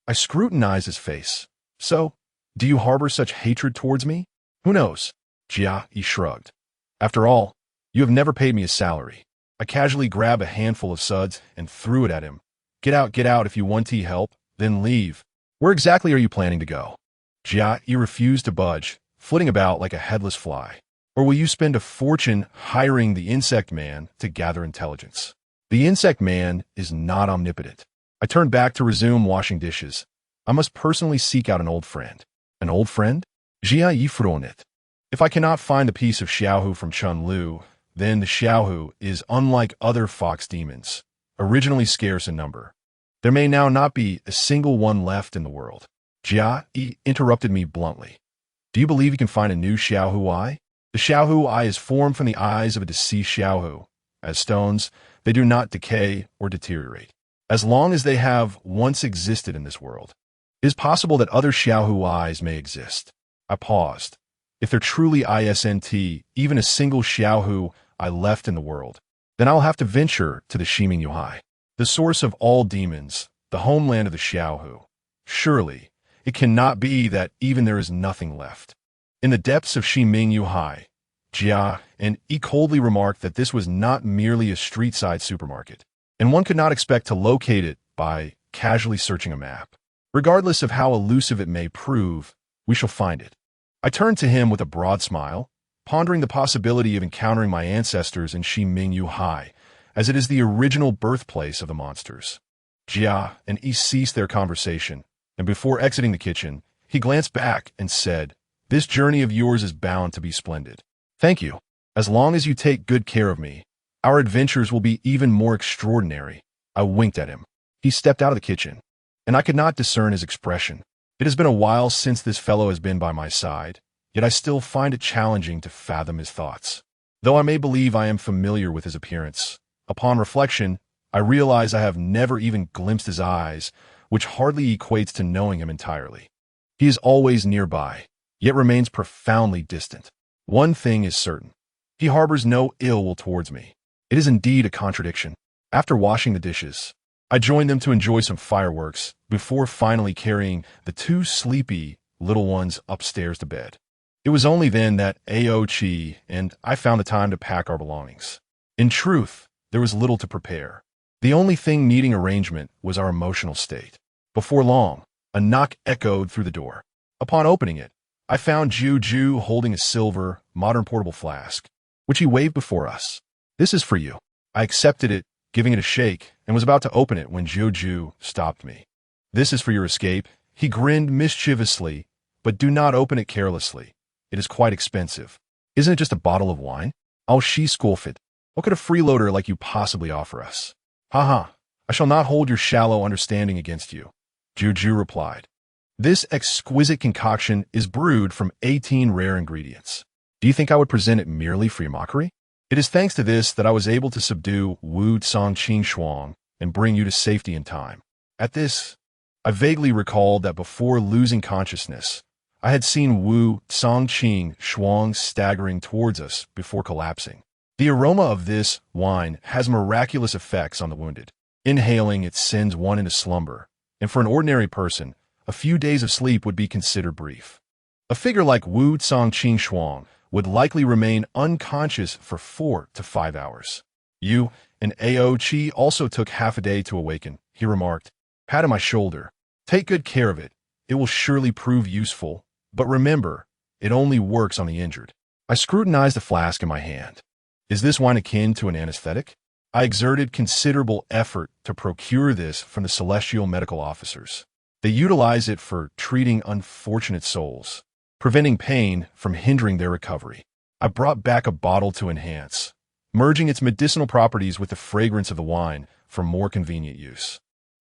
I scrutinized his face. So, do you harbor such hatred towards me? Who knows? He shrugged. After all, you have never paid me a salary. I casually grabbed a handful of suds and threw it at him. Get out if you want to help, then leave. Where exactly are you planning to go? He refused to budge, flitting about like a headless fly. Or will you spend a fortune hiring the insect man to gather intelligence? The insect man is not omnipotent. I turned back to resume washing dishes. I must personally seek out an old friend. An old friend? If I cannot find the piece of Xiaohu from Chun Lu, then the Xiaohu is unlike other fox demons, originally scarce in number. There may now not be a single one left in the world. He interrupted me bluntly. Do you believe you can find a new Xiaohu? The Xiaohu is formed from the eyes of a deceased Xiaohu. As stones, they do not decay or deteriorate, as long as they have once existed in this world. It is possible that other Xiaohu may exist. I paused. If there truly isn't even a single Xiaohu left in the world, then I'll have to venture to the Ximeiyouhai, the source of all demons, the homeland of the Xiaohu. Surely, it cannot be that even there is nothing left. In the depths of Ximeiyouhai, and he coldly remarked that this was not merely a street-side supermarket, and one could not expect to locate it by casually searching a map. Regardless of how elusive it may prove, we shall find it. I turned to him with a broad smile, pondering the possibility of encountering my ancestors in Ximeiyouhai, as it is the original birthplace of the monsters. And he ceased their conversation, and before exiting the kitchen, he glanced back and said, "This journey of yours is bound to be splendid. Thank you. As long as you take good care of me, our adventures will be even more extraordinary." I winked at him. He stepped out of the kitchen, and I could not discern his expression. It has been a while since this fellow has been by my side, yet I still find it challenging to fathom his thoughts. Though I may believe I am familiar with his appearance, upon reflection, I realize I have never even glimpsed his eyes, which hardly equates to knowing him entirely. He is always nearby, yet remains profoundly distant. One thing is certain. He harbors no ill will towards me. It is indeed a contradiction. After washing the dishes, I joined them to enjoy some fireworks before finally carrying the two sleepy little ones upstairs to bed. It was only then that A.O. Chi and I found the time to pack our belongings. In truth, there was little to prepare. The only thing needing arrangement was our emotional state. Before long, a knock echoed through the door. Upon opening it, I found Juju holding a silver, modern portable flask, which he waved before us. This is for you. I accepted it, giving it a shake, and was about to open it when Juju stopped me. This is for your escape. He grinned mischievously, but do not open it carelessly. It is quite expensive. Isn't it just a bottle of wine? I'll she scoffed. What could a freeloader like you possibly offer us? Haha, I shall not hold your shallow understanding against you, Juju replied. This exquisite concoction is brewed from 18 rare ingredients. Do you think I would present it merely for your mockery? It is thanks to this that I was able to subdue Wu Tsongqing Shuang and bring you to safety in time. At this, I vaguely recalled that before losing consciousness, I had seen Wu Tsongqing Shuang staggering towards us before collapsing. The aroma of this wine has miraculous effects on the wounded. Inhaling it sends one into slumber, and for an ordinary person, a few days of sleep would be considered brief. A figure like Wu Tsongqing Shuang would likely remain unconscious for 4 to 5 hours. You and Ao Chi also took half a day to awaken, he remarked, patting my shoulder. Take good care of it. It will surely prove useful, but remember, it only works on the injured. I scrutinized the flask in my hand. Is this wine akin to an anesthetic? I exerted considerable effort to procure this from the celestial medical officers. They utilize it for treating unfortunate souls, preventing pain from hindering their recovery. I brought back a bottle to enhance, merging its medicinal properties with the fragrance of the wine for more convenient use.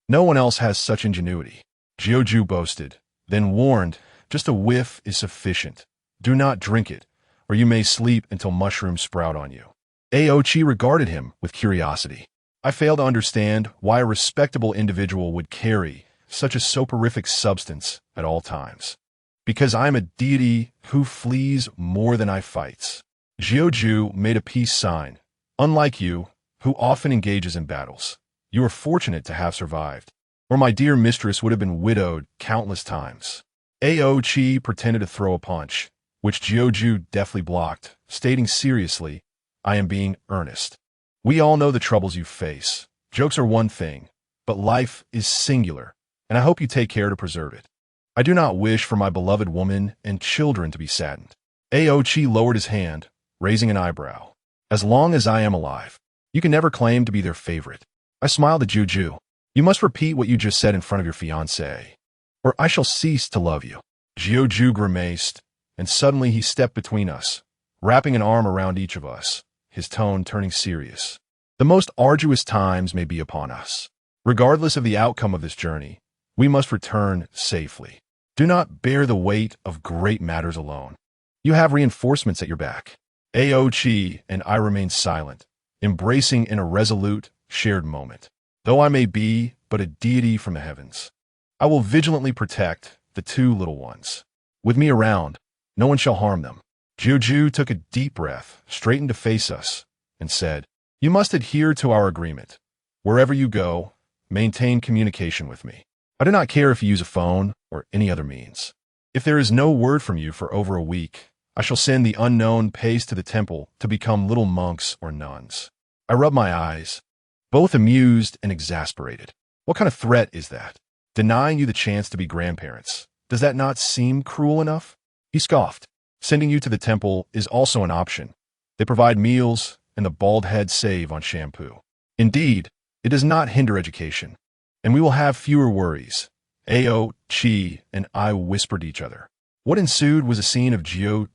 No one else has such ingenuity, Jiuju boasted, then warned, just a whiff is sufficient. Do not drink it, or you may sleep until mushrooms sprout on you. Aochi regarded him with curiosity. I fail to understand why a respectable individual would carry such a soporific substance at all times. Because I am a deity who flees more than I fights. Jiuju made a peace sign. Unlike you, who often engages in battles, you are fortunate to have survived, or my dear mistress would have been widowed countless times. Aochi pretended to throw a punch, which Jiuju deftly blocked, stating seriously, I am being earnest. We all know the troubles you face. Jokes are one thing, but life is singular, and I hope you take care to preserve it. I do not wish for my beloved woman and children to be saddened. Aochi lowered his hand, raising an eyebrow. As long as I am alive, you can never claim to be their favorite. I smiled at Juju. You must repeat what you just said in front of your fiancée, or I shall cease to love you. Jiuju grimaced, and suddenly he stepped between us, wrapping an arm around each of us, his tone turning serious. The most arduous times may be upon us. Regardless of the outcome of this journey, we must return safely. Do not bear the weight of great matters alone. You have reinforcements at your back. Aochi and I remained silent, embracing in a resolute, shared moment. Though I may be but a deity from the heavens, I will vigilantly protect the two little ones. With me around, no one shall harm them. Juju took a deep breath, straightened to face us, and said, You must adhere to our agreement. Wherever you go, maintain communication with me. I do not care if you use a phone or any other means. If there is no word from you for over a week, I shall send the unknown Pays to the temple to become little monks or nuns. I rubbed my eyes, both amused and exasperated. What kind of threat is that? Denying you the chance to be grandparents. Does that not seem cruel enough? He scoffed. Sending you to the temple is also an option. They provide meals, and the bald heads save on shampoo. Indeed, it does not hinder education, and we will have fewer worries. Ao, Chi, and I whispered each other. What ensued was a scene of Jiu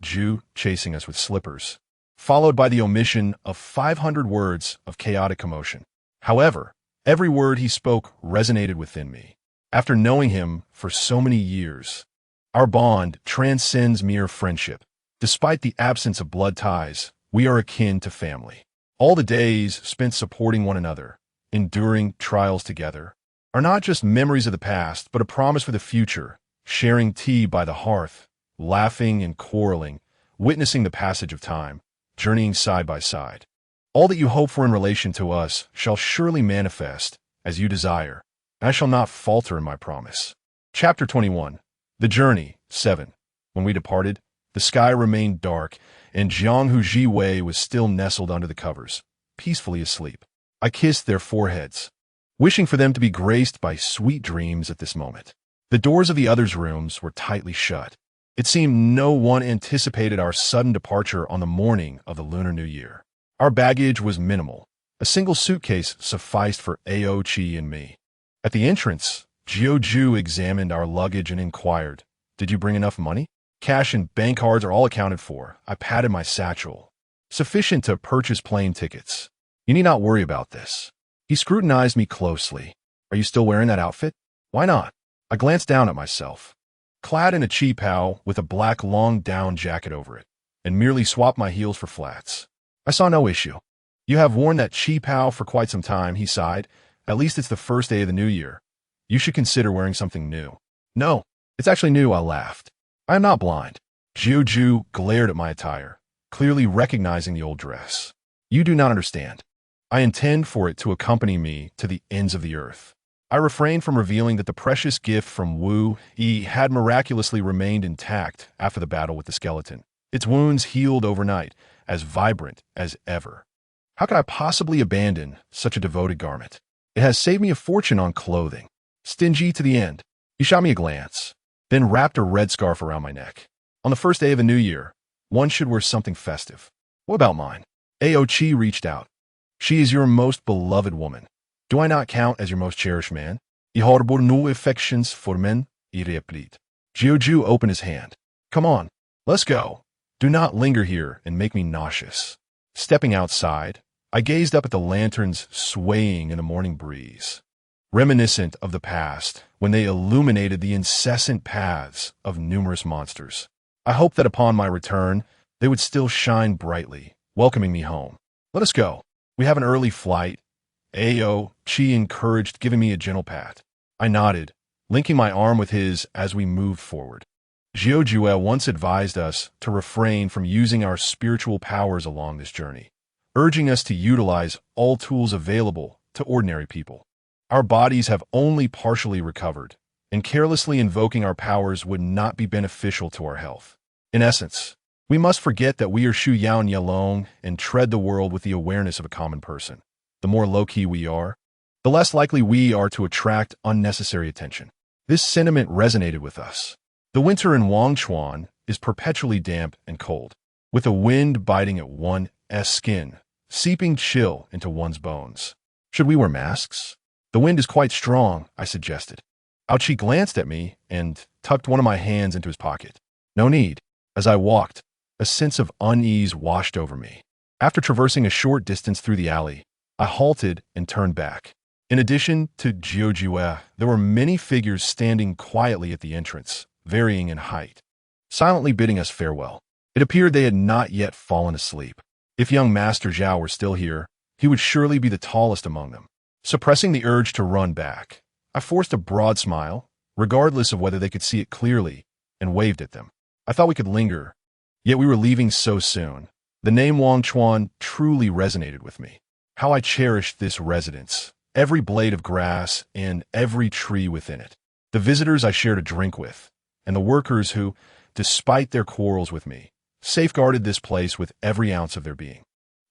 chasing us with slippers, followed by the omission of 500 words of chaotic commotion. However, every word he spoke resonated within me. After knowing him for so many years, our bond transcends mere friendship. Despite the absence of blood ties, we are akin to family. All the days spent supporting one another, enduring trials together, are not just memories of the past, but a promise for the future, sharing tea by the hearth, laughing and quarreling, witnessing the passage of time, journeying side by side. All that you hope for in relation to us shall surely manifest, as you desire, and I shall not falter in my promise. Chapter 21. The Journey, 7. When we departed, the sky remained dark, and Xianghu Jiwei was still nestled under the covers, peacefully asleep. I kissed their foreheads, wishing for them to be graced by sweet dreams at this moment. The doors of the others' rooms were tightly shut. It seemed no one anticipated our sudden departure on the morning of the Lunar New Year. Our baggage was minimal. A single suitcase sufficed for Aochi and me. At the entrance, Jiuju examined our luggage and inquired, "Did you bring enough money?" "Cash and bank cards are all accounted for." I patted my satchel. "Sufficient to purchase plane tickets. You need not worry about this." He scrutinized me closely. "Are you still wearing that outfit?" "Why not?" I glanced down at myself. Clad in a qipao with a black long down jacket over it, and merely swapped my heels for flats. I saw no issue. "You have worn that qipao for quite some time," he sighed. "At least it's the first day of the new year. You should consider wearing something new." "No, it's actually new," I laughed. "I am not blind." Jiuju glared at my attire, clearly recognizing the old dress. "You do not understand. I intend for it to accompany me to the ends of the earth." I refrained from revealing that the precious gift from Wu Yi had miraculously remained intact after the battle with the skeleton. Its wounds healed overnight, as vibrant as ever. How could I possibly abandon such a devoted garment? It has saved me a fortune on clothing. Stingy to the end. He shot me a glance, then wrapped a red scarf around my neck. On the first day of a new year, one should wear something festive. What about mine? Aochi reached out. "She is your most beloved woman. Do I not count as your most cherished man? I har både no affections for men I replit." Jiuju opened his hand. "Come on, let's go. Do not linger here and make me nauseous." Stepping outside, I gazed up at the lanterns swaying in the morning breeze, reminiscent of the past when they illuminated the incessant paths of numerous monsters. I hoped that upon my return, they would still shine brightly, welcoming me home. "Let us go. We have an early flight." Aochi encouraged, giving me a gentle pat. I nodded, linking my arm with his as we moved forward. Jiuju once advised us to refrain from using our spiritual powers along this journey, urging us to utilize all tools available to ordinary people. Our bodies have only partially recovered, and carelessly invoking our powers would not be beneficial to our health. In essence, we must forget that we are Shu Yan Yalong and tread the world with the awareness of a common person. The more low-key we are, the less likely we are to attract unnecessary attention. This sentiment resonated with us. The winter in Wangchuan is perpetually damp and cold, with the wind biting at one's skin, seeping chill into one's bones. Should we wear masks? "The wind is quite strong," I suggested. Aochi glanced at me and tucked one of my hands into his pocket. "No need." As I walked, a sense of unease washed over me. After traversing a short distance through the alley, I halted and turned back. In addition to Jiuju, there were many figures standing quietly at the entrance, varying in height, silently bidding us farewell. It appeared they had not yet fallen asleep. If young Master Zhao were still here, he would surely be the tallest among them. Suppressing the urge to run back, I forced a broad smile, regardless of whether they could see it clearly, and waved at them. I thought we could linger, yet we were leaving so soon. The name Wangchuan truly resonated with me. How I cherished this residence, every blade of grass and every tree within it. The visitors I shared a drink with, and the workers who, despite their quarrels with me, safeguarded this place with every ounce of their being.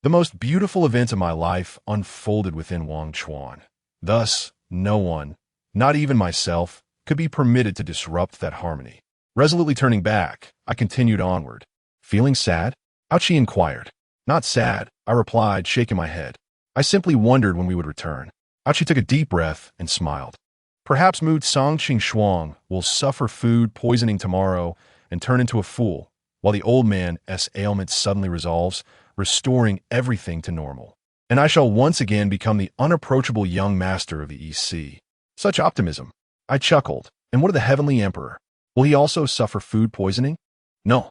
The most beautiful event of my life unfolded within Wangchuan. Thus, no one, not even myself, could be permitted to disrupt that harmony. Resolutely turning back, I continued onward. "Feeling sad?" Aochi inquired. "Not sad," I replied, shaking my head. "I simply wondered when we would return." Aochi took a deep breath and smiled. "Perhaps Mu Tsangqing Shuang will suffer food poisoning tomorrow and turn into a fool, while the old man's ailment suddenly resolves, restoring everything to normal. And I shall once again become the unapproachable young master of the East Sea." Such optimism. I chuckled. "And what of the Heavenly Emperor? Will he also suffer food poisoning?" No.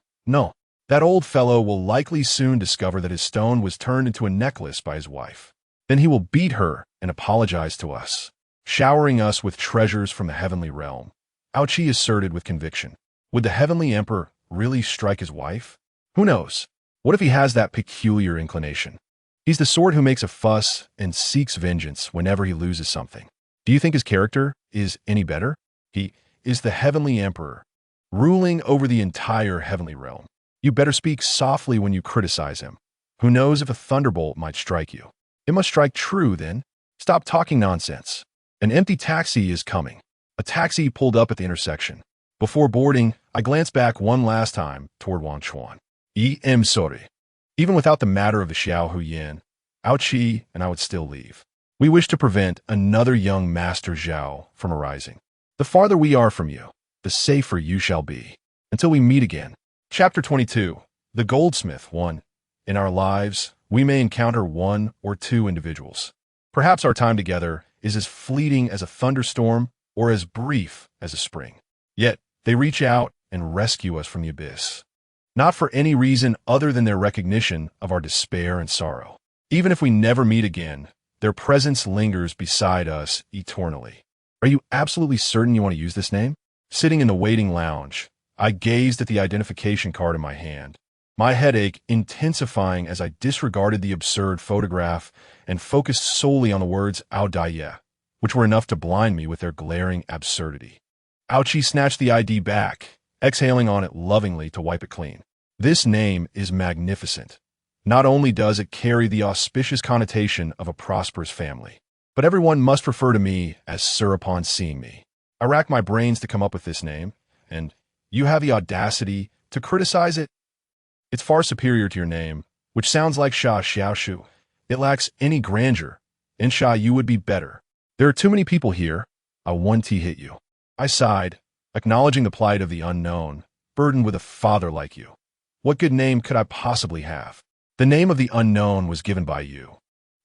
That old fellow will likely soon discover that his stone was turned into a necklace by his wife. Then he will beat her and apologize to us, showering us with treasures from the heavenly realm. Aochi asserted with conviction. Would the Heavenly Emperor really strike his wife? Who knows? What if he has that peculiar inclination? He's the sort who makes a fuss and seeks vengeance whenever he loses something. Do you think his character is any better? He is the Heavenly Emperor, ruling over the entire heavenly realm. You better speak softly when you criticize him. Who knows if a thunderbolt might strike you? It must strike true, then. Stop talking nonsense. An empty taxi is coming. A taxi pulled up at the intersection. Before boarding, I glanced back one last time toward Wangchuan. I'm sorry. Even without the matter of the Xiao Hu Yan, Ouchi and I would still leave. We wish to prevent another young Master Zhao from arising. The farther we are from you, the safer you shall be. Until we meet again. Chapter 22. The Goldsmith 1. In our lives, we may encounter one or two individuals. Perhaps our time together is as fleeting as a thunderstorm or as brief as a spring. Yet, they reach out and rescue us from the abyss. Not for any reason other than their recognition of our despair and sorrow. Even if we never meet again, their presence lingers beside us eternally. Are you absolutely certain you want to use this name? Sitting in the waiting lounge, I gazed at the identification card in my hand, my headache intensifying as I disregarded the absurd photograph and focused solely on the words Aodaya, which were enough to blind me with their glaring absurdity. Ouchi snatched the ID back, exhaling on it lovingly to wipe it clean. This name is magnificent. Not only does it carry the auspicious connotation of a prosperous family, but everyone must refer to me as Sir upon seeing me. I racked my brains to come up with this name, and you have the audacity to criticize it? It's far superior to your name, which sounds like Sha Xiaoshu. It lacks any grandeur, and Sha you would be better. There are too many people here. I one T hit you. I sighed, acknowledging the plight of the unknown, burdened with a father like you. What good name could I possibly have? The name of the unknown was given by you.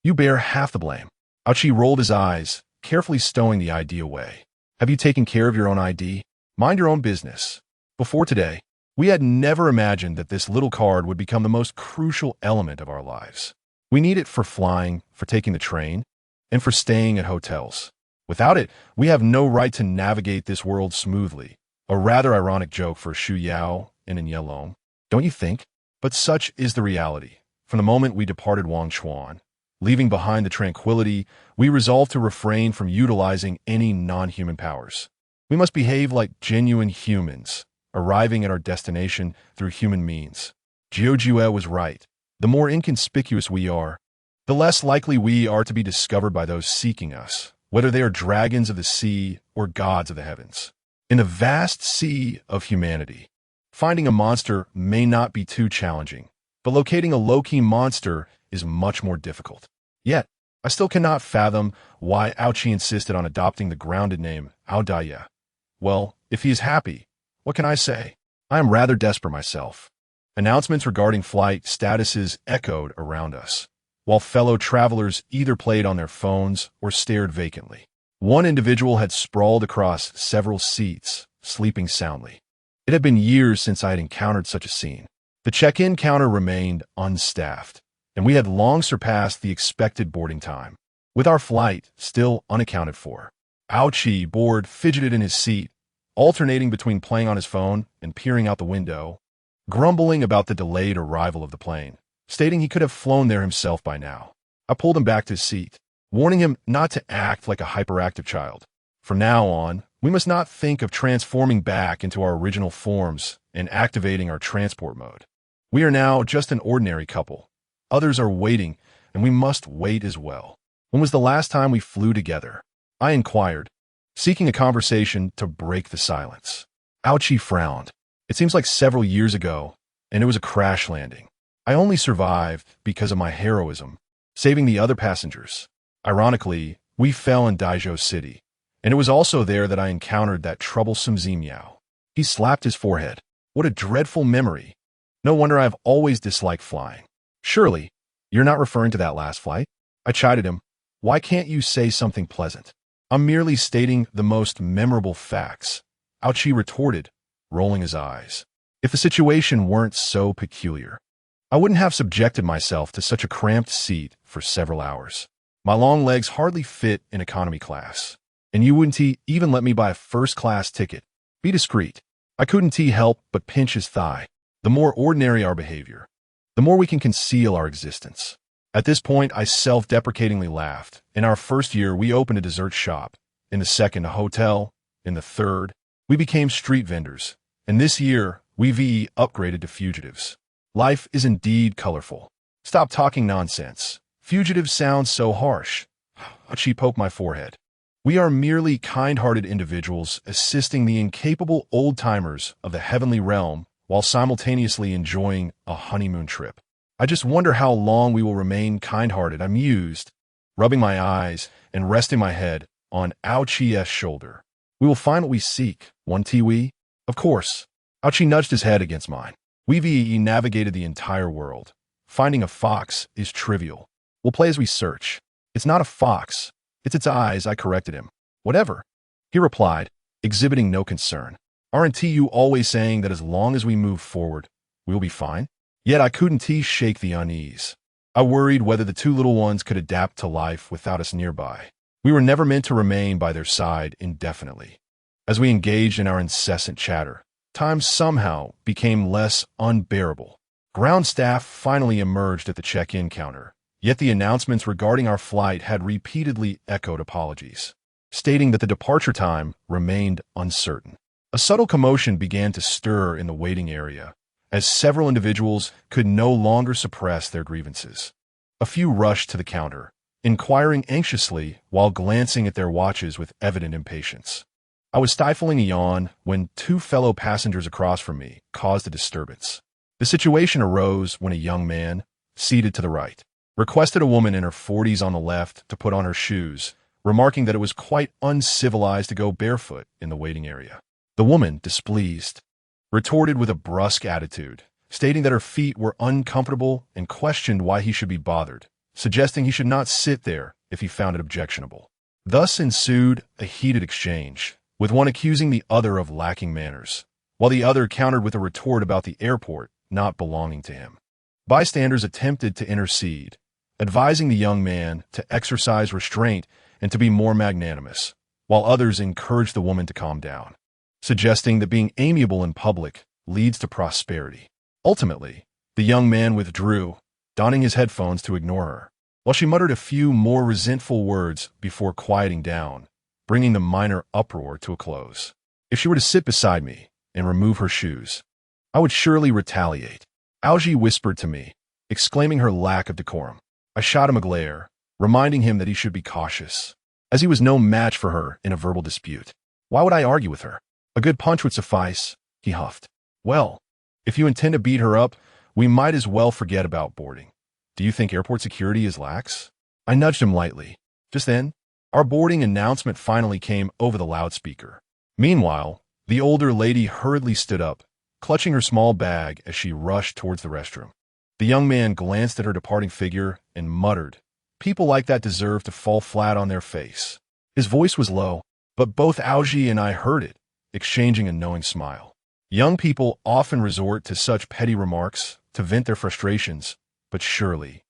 You bear half the blame. Ouchi rolled his eyes, carefully stowing the ID away. Have you taken care of your own ID? Mind your own business. Before today, we had never imagined that this little card would become the most crucial element of our lives. We need it for flying, for taking the train, and for staying at hotels. Without it, we have no right to navigate this world smoothly. A rather ironic joke for Shu Yao and in Yelong, don't you think? But such is the reality. From the moment we departed Wangchuan, leaving behind the tranquility, we resolved to refrain from utilizing any non-human powers. We must behave like genuine humans, arriving at our destination through human means. Jiujue was right. The more inconspicuous we are, the less likely we are to be discovered by those seeking us, whether they are dragons of the sea or gods of the heavens. In the vast sea of humanity, finding a monster may not be too challenging, but locating a low-key monster is much more difficult. Yet, I still cannot fathom why Ouchi insisted on adopting the grounded name Aodaya. Well, if he is happy, what can I say? I am rather desperate myself. Announcements regarding flight statuses echoed around us, while fellow travelers either played on their phones or stared vacantly. One individual had sprawled across several seats, sleeping soundly. It had been years since I had encountered such a scene. The check-in counter remained unstaffed, and we had long surpassed the expected boarding time. With our flight still unaccounted for, Ouchi, bored, fidgeted in his seat, alternating between playing on his phone and peering out the window, grumbling about the delayed arrival of the plane, stating he could have flown there himself by now. I pulled him back to his seat, warning him not to act like a hyperactive child. From now on, we must not think of transforming back into our original forms and activating our transport mode. We are now just an ordinary couple. Others are waiting, and we must wait as well. When was the last time we flew together? I inquired, seeking a conversation to break the silence. Ouchi frowned. It seems like several years ago, and it was a crash landing. I only survived because of my heroism, saving the other passengers. Ironically, we fell in Daizhou City, and it was also there that I encountered that troublesome Ximeiyouhai. He slapped his forehead. What a dreadful memory. No wonder I've always disliked flying. Surely, you're not referring to that last flight? I chided him. Why can't you say something pleasant? I'm merely stating the most memorable facts. Ouchi retorted, rolling his eyes. If the situation weren't so peculiar, I wouldn't have subjected myself to such a cramped seat for several hours. My long legs hardly fit in economy class, and you wouldn't even let me buy a first-class ticket. Be discreet. I couldn't help but pinch his thigh. The more ordinary our behavior, the more we can conceal our existence. At this point, I self-deprecatingly laughed. In our first year, we opened a dessert shop. In the second, a hotel. In the third, we became street vendors. And this year, we upgraded to fugitives. Life is indeed colorful. Stop talking nonsense. Fugitive sounds so harsh. She poked my forehead. We are merely kind-hearted individuals assisting the incapable old-timers of the heavenly realm while simultaneously enjoying a honeymoon trip. I just wonder how long we will remain kind-hearted, I mused, rubbing my eyes and resting my head on Ao Chi's shoulder. We will find what we seek, one Tiwi? Of course. Ao Chi nudged his head against mine. We navigated the entire world. Finding a fox is trivial. We'll play as we search. It's not a fox. It's its eyes, I corrected him. Whatever. He replied, exhibiting no concern. Aren't you always saying that as long as we move forward, we'll be fine? Yet I couldn't shake the unease. I worried whether the two little ones could adapt to life without us nearby. We were never meant to remain by their side indefinitely. As we engaged in our incessant chatter, time somehow became less unbearable. Ground staff finally emerged at the check-in counter, yet the announcements regarding our flight had repeatedly echoed apologies, stating that the departure time remained uncertain. A subtle commotion began to stir in the waiting area, as several individuals could no longer suppress their grievances. A few rushed to the counter, inquiring anxiously while glancing at their watches with evident impatience. I was stifling a yawn when two fellow passengers across from me caused a disturbance. The situation arose when a young man, seated to the right, requested a woman in her 40s on the left to put on her shoes, remarking that it was quite uncivilized to go barefoot in the waiting area. The woman, displeased, retorted with a brusque attitude, stating that her feet were uncomfortable and questioned why he should be bothered, suggesting he should not sit there if he found it objectionable. Thus ensued a heated exchange, with one accusing the other of lacking manners, while the other countered with a retort about the airport not belonging to him. Bystanders attempted to intercede, advising the young man to exercise restraint and to be more magnanimous, while others encouraged the woman to calm down, suggesting that being amiable in public leads to prosperity. Ultimately, the young man withdrew, donning his headphones to ignore her, while she muttered a few more resentful words before quieting down, bringing the minor uproar to a close. If she were to sit beside me and remove her shoes, I would surely retaliate, Algie whispered to me, exclaiming her lack of decorum. I shot him a glare, reminding him that he should be cautious, as he was no match for her in a verbal dispute. Why would I argue with her? A good punch would suffice, he huffed. Well, if you intend to beat her up, we might as well forget about boarding. Do you think airport security is lax? I nudged him lightly. Just then, our boarding announcement finally came over the loudspeaker. Meanwhile, the older lady hurriedly stood up, clutching her small bag as she rushed towards the restroom. The young man glanced at her departing figure and muttered, "People like that deserve to fall flat on their face." His voice was low, but both Algie and I heard it, exchanging a knowing smile. Young people often resort to such petty remarks to vent their frustrations, but surely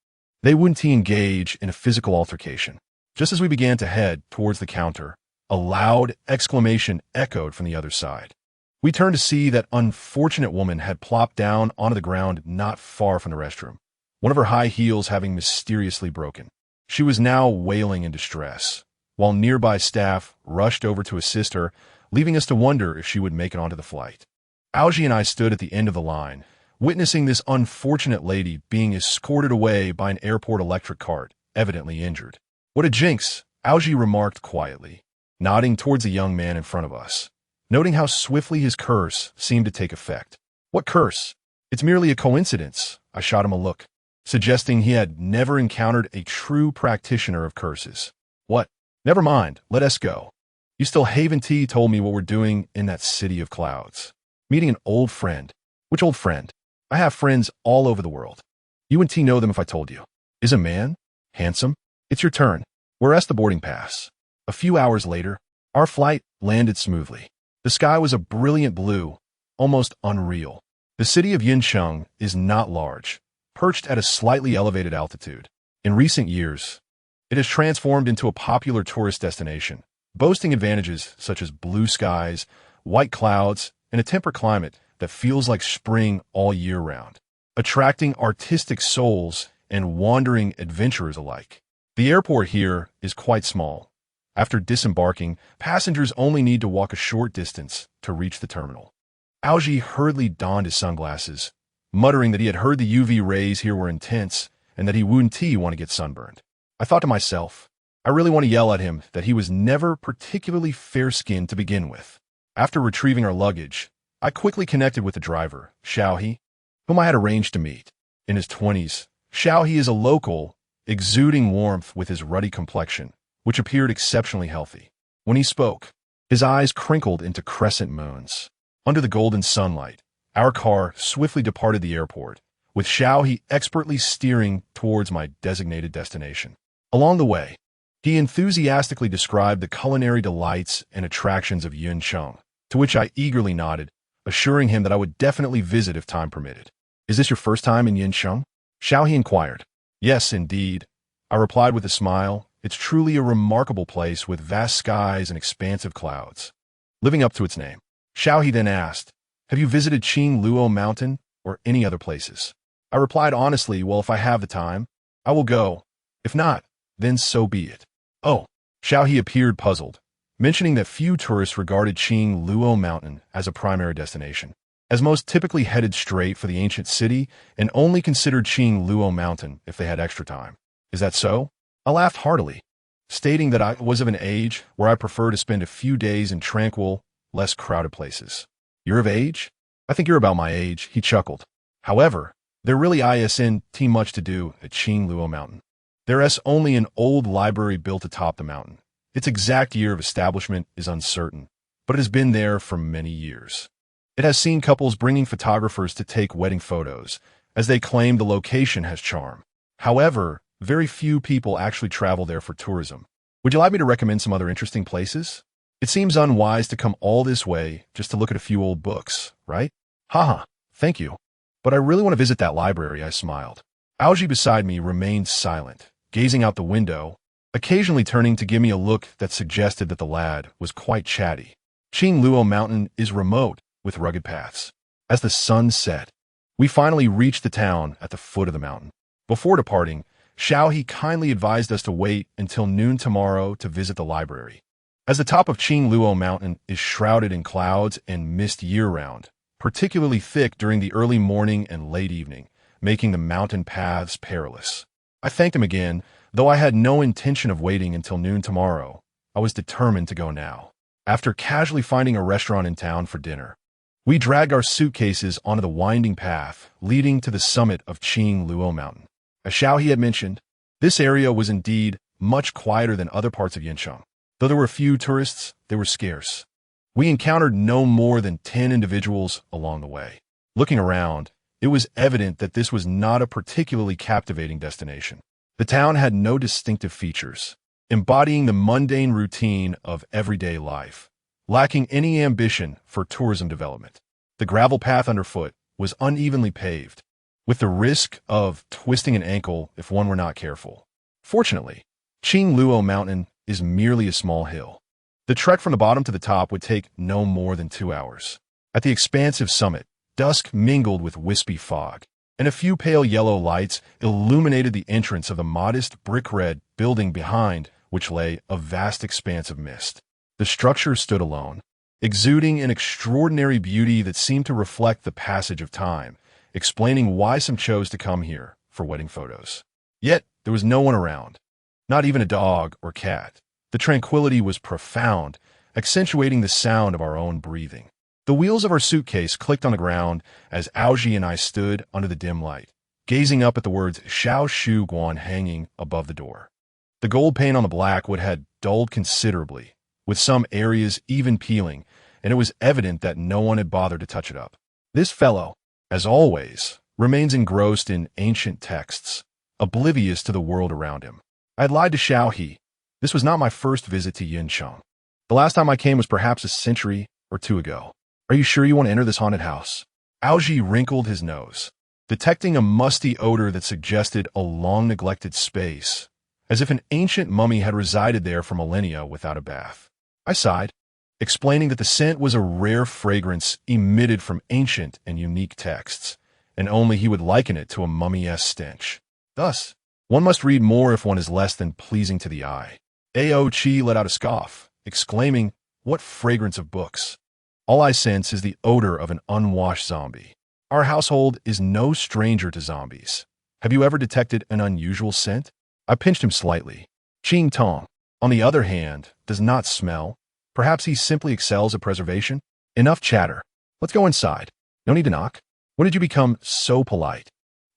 they wouldn't engage in a physical altercation. Just as we began to head towards the counter, a loud exclamation echoed from the other side. We turned to see that unfortunate woman had plopped down onto the ground not far from the restroom, one of her high heels having mysteriously broken. She was now wailing in distress, while nearby staff rushed over to assist her, leaving us to wonder if she would make it onto the flight. Algie and I stood at the end of the line, witnessing this unfortunate lady being escorted away by an airport electric cart, evidently injured. What a jinx, Algie remarked quietly, nodding towards the young man in front of us, noting how swiftly his curse seemed to take effect. What curse? It's merely a coincidence. I shot him a look, suggesting he had never encountered a true practitioner of curses. What? Never mind, let us go. You still haven't told me what we're doing in that city of clouds. Meeting an old friend. Which old friend? I have friends all over the world. You wouldn't know them if I told you. Is a man? Handsome? It's your turn. Where's the boarding pass? A few hours later, our flight landed smoothly. The sky was a brilliant blue, almost unreal. The city of Yincheng is not large, perched at a slightly elevated altitude. In recent years, it has transformed into a popular tourist destination, boasting advantages such as blue skies, white clouds, and a temperate climate that feels like spring all year round, attracting artistic souls and wandering adventurers alike. The airport here is quite small. After disembarking, passengers only need to walk a short distance to reach the terminal. Algie hurriedly donned his sunglasses, muttering that he had heard the UV rays here were intense and that he wouldn't want to get sunburned. I thought to myself, I really want to yell at him that he was never particularly fair-skinned to begin with. After retrieving our luggage, I quickly connected with the driver, Xiao Hu, whom I had arranged to meet. In his 20s, Xiao Hu is a local, exuding warmth with his ruddy complexion, which appeared exceptionally healthy. When he spoke, his eyes crinkled into crescent moons. Under the golden sunlight, our car swiftly departed the airport, with Xiao Hu expertly steering towards my designated destination. Along the way, he enthusiastically described the culinary delights and attractions of Yuncheng, to which I eagerly nodded, assuring him that I would definitely visit if time permitted. "Is this your first time in Yuncheng?" Xiao Hu inquired. "Yes, indeed," I replied with a smile. "It's truly a remarkable place with vast skies and expansive clouds." Living up to its name, Xiao Hu then asked, "Have you visited Qingluo Mountain or any other places?" I replied honestly, "Well, if I have the time, I will go. If not, then so be it." "Oh," Xiao Hu appeared puzzled, mentioning that few tourists regarded Qingluo Mountain as a primary destination, as most typically headed straight for the ancient city and only considered Qingluo Mountain if they had extra time. "Is that so?" I laughed heartily, stating that I was of an age where I prefer to spend a few days in tranquil, less crowded places. "You're of age? I think you're about my age," he chuckled. "However, there really isn't much to do at Qingluo Mountain. There's only an old library built atop the mountain. Its exact year of establishment is uncertain, but it has been there for many years. It has seen couples bringing photographers to take wedding photos, as they claim the location has charm. However, very few people actually travel there for tourism. Would you like me to recommend some other interesting places? It seems unwise to come all this way just to look at a few old books, right?" "Haha, thank you. But I really want to visit that library," I smiled. Algie beside me remained silent, gazing out the window, occasionally turning to give me a look that suggested that the lad was quite chatty. Qingluo Mountain is remote, with rugged paths. As the sun set, we finally reached the town at the foot of the mountain. Before departing, Xiao Hu kindly advised us to wait until noon tomorrow to visit the library. As the top of Qingluo Mountain is shrouded in clouds and mist year-round, particularly thick during the early morning and late evening, making the mountain paths perilous. I thanked him again, though I had no intention of waiting until noon tomorrow. I was determined to go now. After casually finding a restaurant in town for dinner, we dragged our suitcases onto the winding path leading to the summit of Qingluo Mountain. As Xiao Hu had mentioned, this area was indeed much quieter than other parts of Yuncheng. Though there were few tourists, they were scarce. We encountered no more than 10 individuals along the way. Looking around, it was evident that this was not a particularly captivating destination. The town had no distinctive features, embodying the mundane routine of everyday life, lacking any ambition for tourism development. The gravel path underfoot was unevenly paved, with the risk of twisting an ankle if one were not careful. Fortunately, Qingluo Mountain is merely a small hill. The trek from the bottom to the top would take no more than 2 hours. At the expansive summit, dusk mingled with wispy fog, and a few pale yellow lights illuminated the entrance of the modest brick-red building behind which lay a vast expanse of mist. The structure stood alone, exuding an extraordinary beauty that seemed to reflect the passage of time, explaining why some chose to come here for wedding photos. Yet, there was no one around, not even a dog or cat. The tranquility was profound, accentuating the sound of our own breathing. The wheels of our suitcase clicked on the ground as Algie and I stood under the dim light, gazing up at the words Xiao Shu Guan hanging above the door. The gold paint on the black wood had dulled considerably, with some areas even peeling, and it was evident that no one had bothered to touch it up. This fellow, as always, remains engrossed in ancient texts, oblivious to the world around him. I had lied to Xiao Hu. This was not my first visit to Yuncheng. The last time I came was perhaps a century or two ago. "Are you sure you want to enter this haunted house?" Algie wrinkled his nose, detecting a musty odor that suggested a long-neglected space, as if an ancient mummy had resided there for millennia without a bath. I sighed, explaining that the scent was a rare fragrance emitted from ancient and unique texts, and only he would liken it to a mummy-esque stench. Thus, one must read more if one is less than pleasing to the eye. Ao Chi let out a scoff, exclaiming, "What fragrance of books! All I sense is the odor of an unwashed zombie. Our household is no stranger to zombies. Have you ever detected an unusual scent?" I pinched him slightly. "Ching Tong, on the other hand, does not smell. Perhaps he simply excels at preservation? Enough chatter. Let's go inside. No need to knock. When did you become so polite?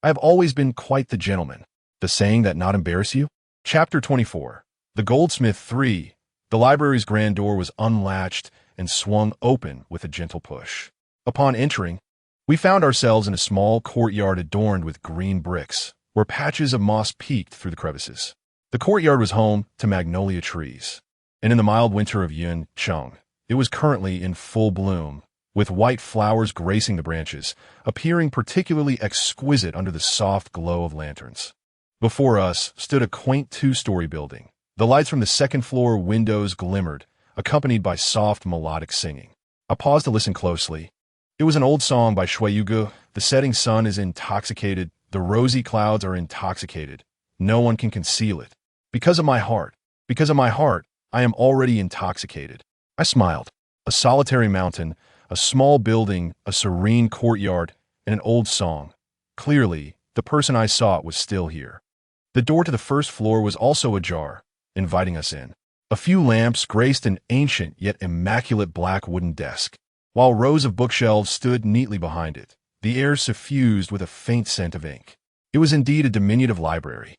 I have always been quite the gentleman. The saying that not embarrass you? Chapter 24. The Goldsmith 3. The library's grand door was unlatched and swung open with a gentle push. Upon entering, we found ourselves in a small courtyard adorned with green bricks, where patches of moss peeked through the crevices. The courtyard was home to magnolia trees, and in the mild winter of Yuncheng, it was currently in full bloom, with white flowers gracing the branches, appearing particularly exquisite under the soft glow of lanterns. Before us stood a quaint two-story building. The lights from the second-floor windows glimmered, accompanied by soft melodic singing. I paused to listen closely. It was an old song by Ximeiyouhai. The setting sun is intoxicated. The rosy clouds are intoxicated. No one can conceal it. Because of my heart, I am already intoxicated. I smiled. A solitary mountain, a small building, a serene courtyard, and an old song. Clearly, the person I sought was still here. The door to the first floor was also ajar, inviting us in. A few lamps graced an ancient yet immaculate black wooden desk, while rows of bookshelves stood neatly behind it, the air suffused with a faint scent of ink. It was indeed a diminutive library.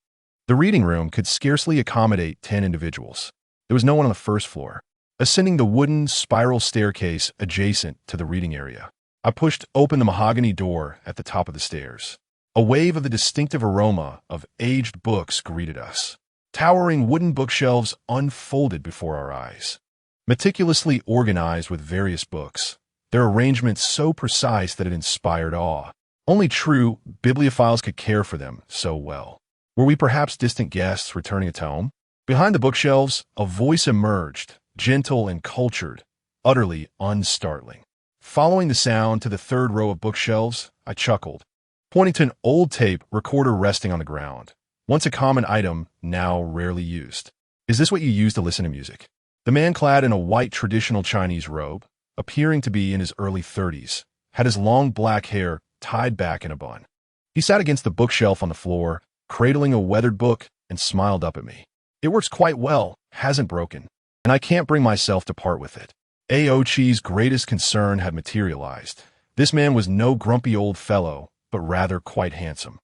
The reading room could scarcely accommodate 10 individuals. There was no one on the first floor. Ascending the wooden spiral staircase adjacent to the reading area, I pushed open the mahogany door at the top of the stairs. A wave of the distinctive aroma of aged books greeted us. Towering wooden bookshelves unfolded before our eyes, meticulously organized with various books, their arrangement so precise that it inspired awe. Only true bibliophiles could care for them so well. Were we perhaps distant guests returning a tome? Behind the bookshelves, a voice emerged, gentle and cultured, utterly unstartling. Following the sound to the third row of bookshelves, I chuckled, pointing to an old tape recorder resting on the ground. Once a common item, now rarely used. Is this what you use to listen to music? The man clad in a white traditional Chinese robe, appearing to be in his early 30s, had his long black hair tied back in a bun. He sat against the bookshelf on the floor, cradling a weathered book, and smiled up at me. It works quite well, hasn't broken, and I can't bring myself to part with it. Aochi's greatest concern had materialized. This man was no grumpy old fellow, but rather quite handsome.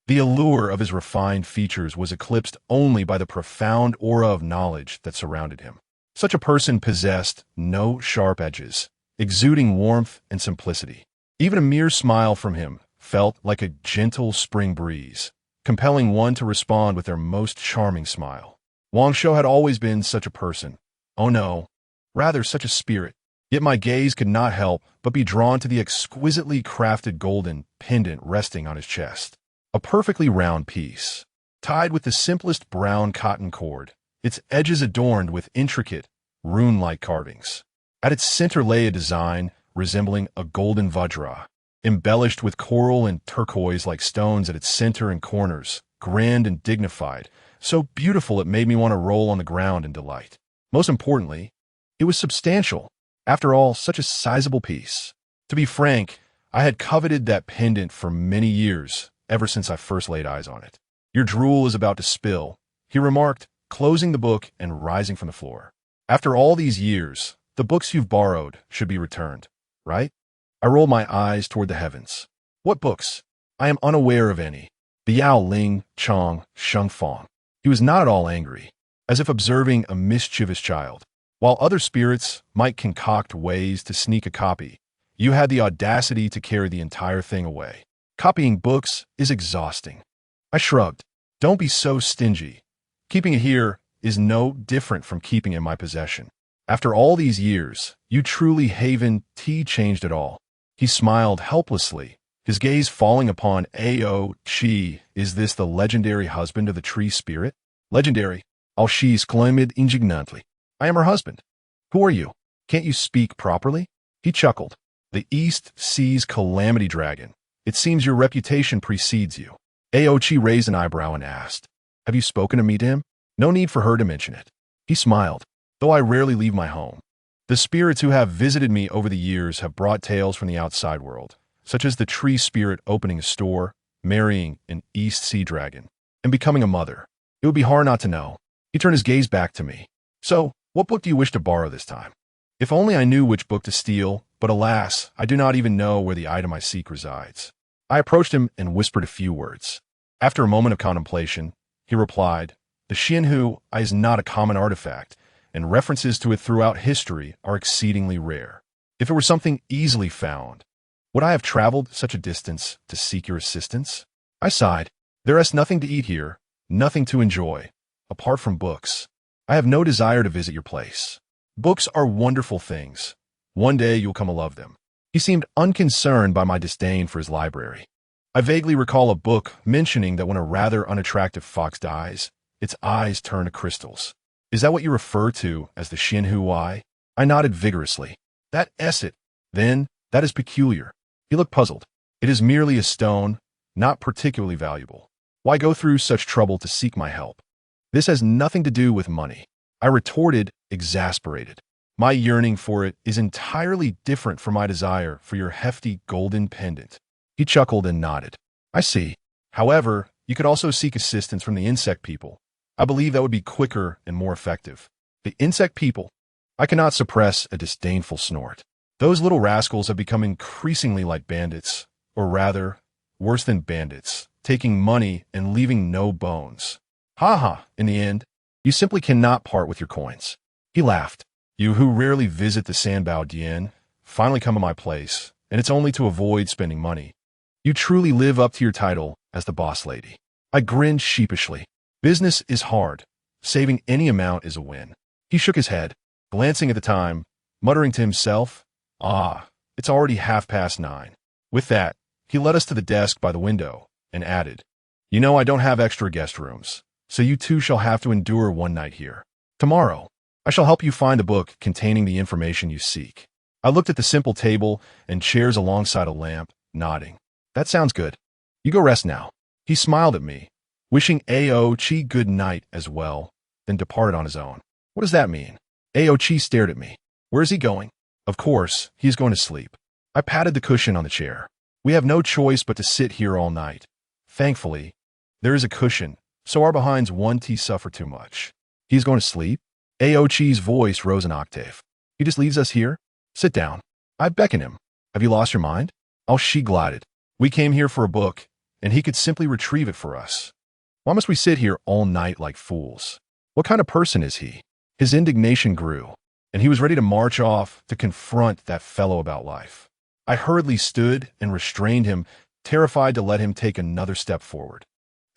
The allure of his refined features was eclipsed only by the profound aura of knowledge that surrounded him. Such a person possessed no sharp edges, exuding warmth and simplicity. Even a mere smile from him felt like a gentle spring breeze, compelling one to respond with their most charming smile. Wangchuan had always been such a person. Oh no, rather such a spirit. Yet my gaze could not help but be drawn to the exquisitely crafted golden pendant resting on his chest. A perfectly round piece, tied with the simplest brown cotton cord, its edges adorned with intricate, rune-like carvings. At its center lay a design resembling a golden vajra, embellished with coral and turquoise-like stones at its center and corners, grand and dignified, so beautiful it made me want to roll on the ground in delight. Most importantly, it was substantial. After all, such a sizable piece. To be frank, I had coveted that pendant for many years, ever since I first laid eyes on it. Your drool is about to spill, he remarked, closing the book and rising from the floor. After all these years, the books you've borrowed should be returned, right? I rolled my eyes toward the heavens. What books? I am unaware of any. The Yao Ling Chong Shengfang. He was not at all angry, as if observing a mischievous child. While other spirits might concoct ways to sneak a copy, you had the audacity to carry the entire thing away. Copying books is exhausting. I shrugged. Don't be so stingy. Keeping it here is no different from keeping it in my possession. After all these years, you truly haven't changed at all. He smiled helplessly, his gaze falling upon Aochi. Is this the legendary husband of the tree spirit? Legendary, Aochi exclaimed indignantly. I am her husband. Who are you? Can't you speak properly? He chuckled. The East Sea's calamity dragon. It seems your reputation precedes you. Aochi raised an eyebrow and asked, have you spoken to me to him? No need for her to mention it. He smiled, though I rarely leave my home. The spirits who have visited me over the years have brought tales from the outside world, such as the tree spirit opening a store, marrying an East Sea dragon, and becoming a mother. It would be hard not to know. He turned his gaze back to me. So, what book do you wish to borrow this time? If only I knew which book to steal, but alas, I do not even know where the item I seek resides. I approached him and whispered a few words. After a moment of contemplation, he replied, "The Ximeiyouhai is not a common artifact, and references to it throughout history are exceedingly rare. If it were something easily found, would I have traveled such a distance to seek your assistance?" I sighed. There is nothing to eat here, nothing to enjoy, apart from books. I have no desire to visit your place. Books are wonderful things. One day you'll come to love them. He seemed unconcerned by my disdain for his library. I vaguely recall a book mentioning that when a rather unattractive fox dies, its eyes turn to crystals. Is that what you refer to as the Ximeiyouhai? I nodded vigorously. That is it. Then, that is peculiar. He looked puzzled. It is merely a stone, not particularly valuable. Why go through such trouble to seek my help? This has nothing to do with money. I retorted, exasperated. My yearning for it is entirely different from my desire for your hefty golden pendant. He chuckled and nodded. I see. However, you could also seek assistance from the insect people. I believe that would be quicker and more effective. The insect people? I cannot suppress a disdainful snort. Those little rascals have become increasingly like bandits, or rather, worse than bandits, taking money and leaving no bones. Ha ha, in the end, you simply cannot part with your coins. He laughed. You who rarely visit the Sanbao Dian finally come to my place, and it's only to avoid spending money. You truly live up to your title as the boss lady. I grinned sheepishly. Business is hard. Saving any amount is a win. He shook his head, glancing at the time, muttering to himself, "Ah, it's already 9:30. With that, he led us to the desk by the window and added, "You know I don't have extra guest rooms, so you two shall have to endure one night here. Tomorrow, I shall help you find the book containing the information you seek." I looked at the simple table and chairs alongside a lamp, nodding. That sounds good. You go rest now. He smiled at me, wishing Ao-Chi good night as well, then departed on his own. What does that mean? Ao-Chi stared at me. Where is he going? Of course, he is going to sleep. I patted the cushion on the chair. We have no choice but to sit here all night. Thankfully, there is a cushion, so our behinds won't suffer too much. He's going to sleep? Ao-Chi's voice rose an octave. He just leaves us here? Sit down. I beckon him. Have you lost your mind? She glided. We came here for a book, and he could simply retrieve it for us. Why must we sit here all night like fools? What kind of person is he? His indignation grew, and he was ready to march off to confront that fellow about life. I hurriedly stood and restrained him, terrified to let him take another step forward.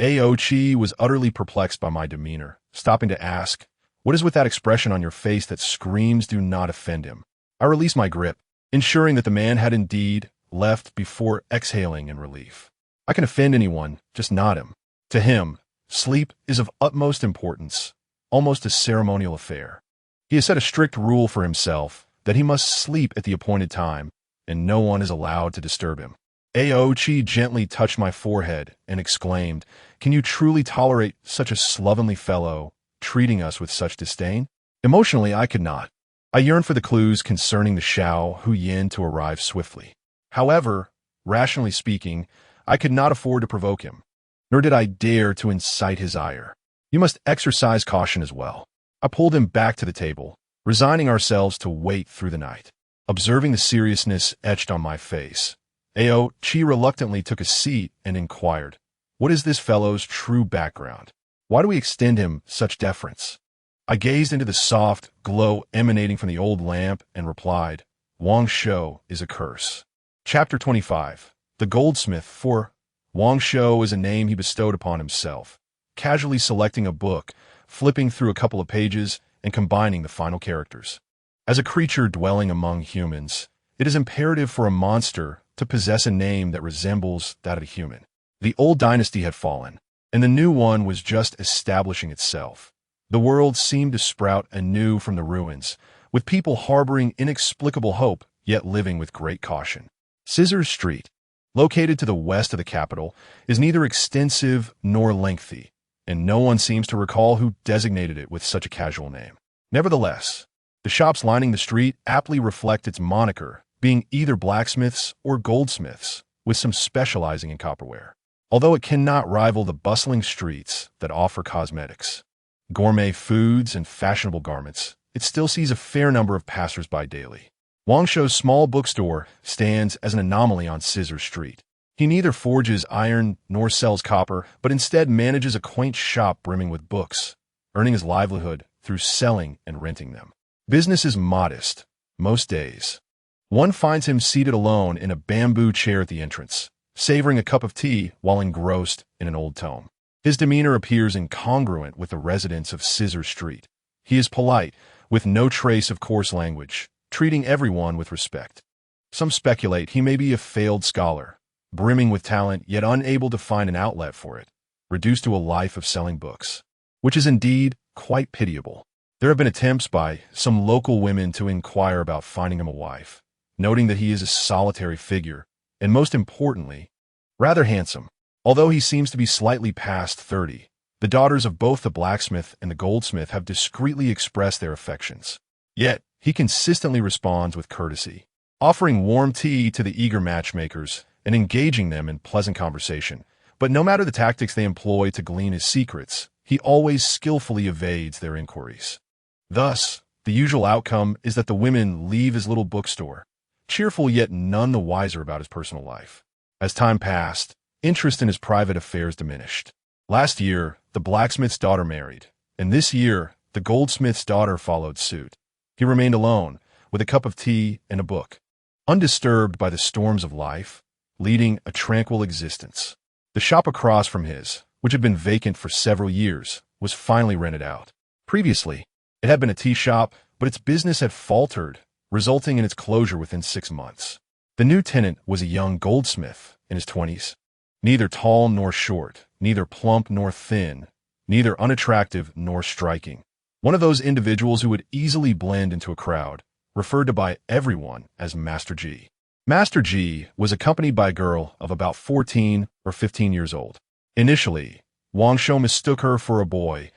Ao-Chi was utterly perplexed by my demeanor, stopping to ask, "What is with that expression on your face that screams do not offend him?" I released my grip, ensuring that the man had indeed left before exhaling in relief. I can offend anyone, just not him. To him, sleep is of utmost importance, almost a ceremonial affair. He has set a strict rule for himself that he must sleep at the appointed time, and no one is allowed to disturb him. Ao-Chi gently touched my forehead and exclaimed, "Can you truly tolerate such a slovenly fellow treating us with such disdain?" Emotionally, I could not. I yearned for the clues concerning the Xiao Hu Yan to arrive swiftly. However, rationally speaking, I could not afford to provoke him, nor did I dare to incite his ire. You must exercise caution as well. I pulled him back to the table, resigning ourselves to wait through the night. Observing the seriousness etched on my face, Ao-Chi reluctantly took a seat and inquired, "What is this fellow's true background? Why do we extend him such deference?" I gazed into the soft glow emanating from the old lamp and replied, "Wangchuan is a curse." Chapter 25. The Goldsmith. For Wangchuan is a name he bestowed upon himself, casually selecting a book, flipping through a couple of pages, and combining the final characters. As a creature dwelling among humans, it is imperative for a monster to possess a name that resembles that of a human. The old dynasty had fallen, and the new one was just establishing itself. The world seemed to sprout anew from the ruins, with people harboring inexplicable hope, yet living with great caution. Scissors Street, located to the west of the capital, is neither extensive nor lengthy, and no one seems to recall who designated it with such a casual name. Nevertheless, the shops lining the street aptly reflect its moniker, being either blacksmiths or goldsmiths, with some specializing in copperware, although it cannot rival the bustling streets that offer cosmetics. gourmet foods, and fashionable garments, it still sees a fair number of passers-by daily. Wangshuo's small bookstore stands as an anomaly on Scissor Street. He neither forges iron nor sells copper, but instead manages a quaint shop brimming with books, earning his livelihood through selling and renting them. Business is modest, most days. One finds him seated alone in a bamboo chair at the entrance, savoring a cup of tea while engrossed in an old tome. His demeanor appears incongruent with the residents of Scissor Street. He is polite, with no trace of coarse language, treating everyone with respect. Some speculate he may be a failed scholar, brimming with talent yet unable to find an outlet for it, reduced to a life of selling books, which is indeed quite pitiable. There have been attempts by some local women to inquire about finding him a wife, noting that he is a solitary figure, and most importantly, rather handsome. Although he seems to be slightly past 30, the daughters of both the blacksmith and the goldsmith have discreetly expressed their affections. Yet, he consistently responds with courtesy, offering warm tea to the eager matchmakers and engaging them in pleasant conversation. But no matter the tactics they employ to glean his secrets, he always skillfully evades their inquiries. Thus, the usual outcome is that the women leave his little bookstore, cheerful yet none the wiser about his personal life. As time passed, interest in his private affairs diminished. Last year, the blacksmith's daughter married, and this year, the goldsmith's daughter followed suit. He remained alone, with a cup of tea and a book, undisturbed by the storms of life, leading a tranquil existence. The shop across from his, which had been vacant for several years, was finally rented out. Previously, it had been a tea shop, but its business had faltered, resulting in its closure within 6 months. The new tenant was a young goldsmith in his 20s, neither tall nor short, neither plump nor thin, neither unattractive nor striking. One of those individuals who would easily blend into a crowd, referred to by everyone as Master G. Master G was accompanied by a girl of about 14 or 15 years old. Initially, Wangchuan mistook her for a boy,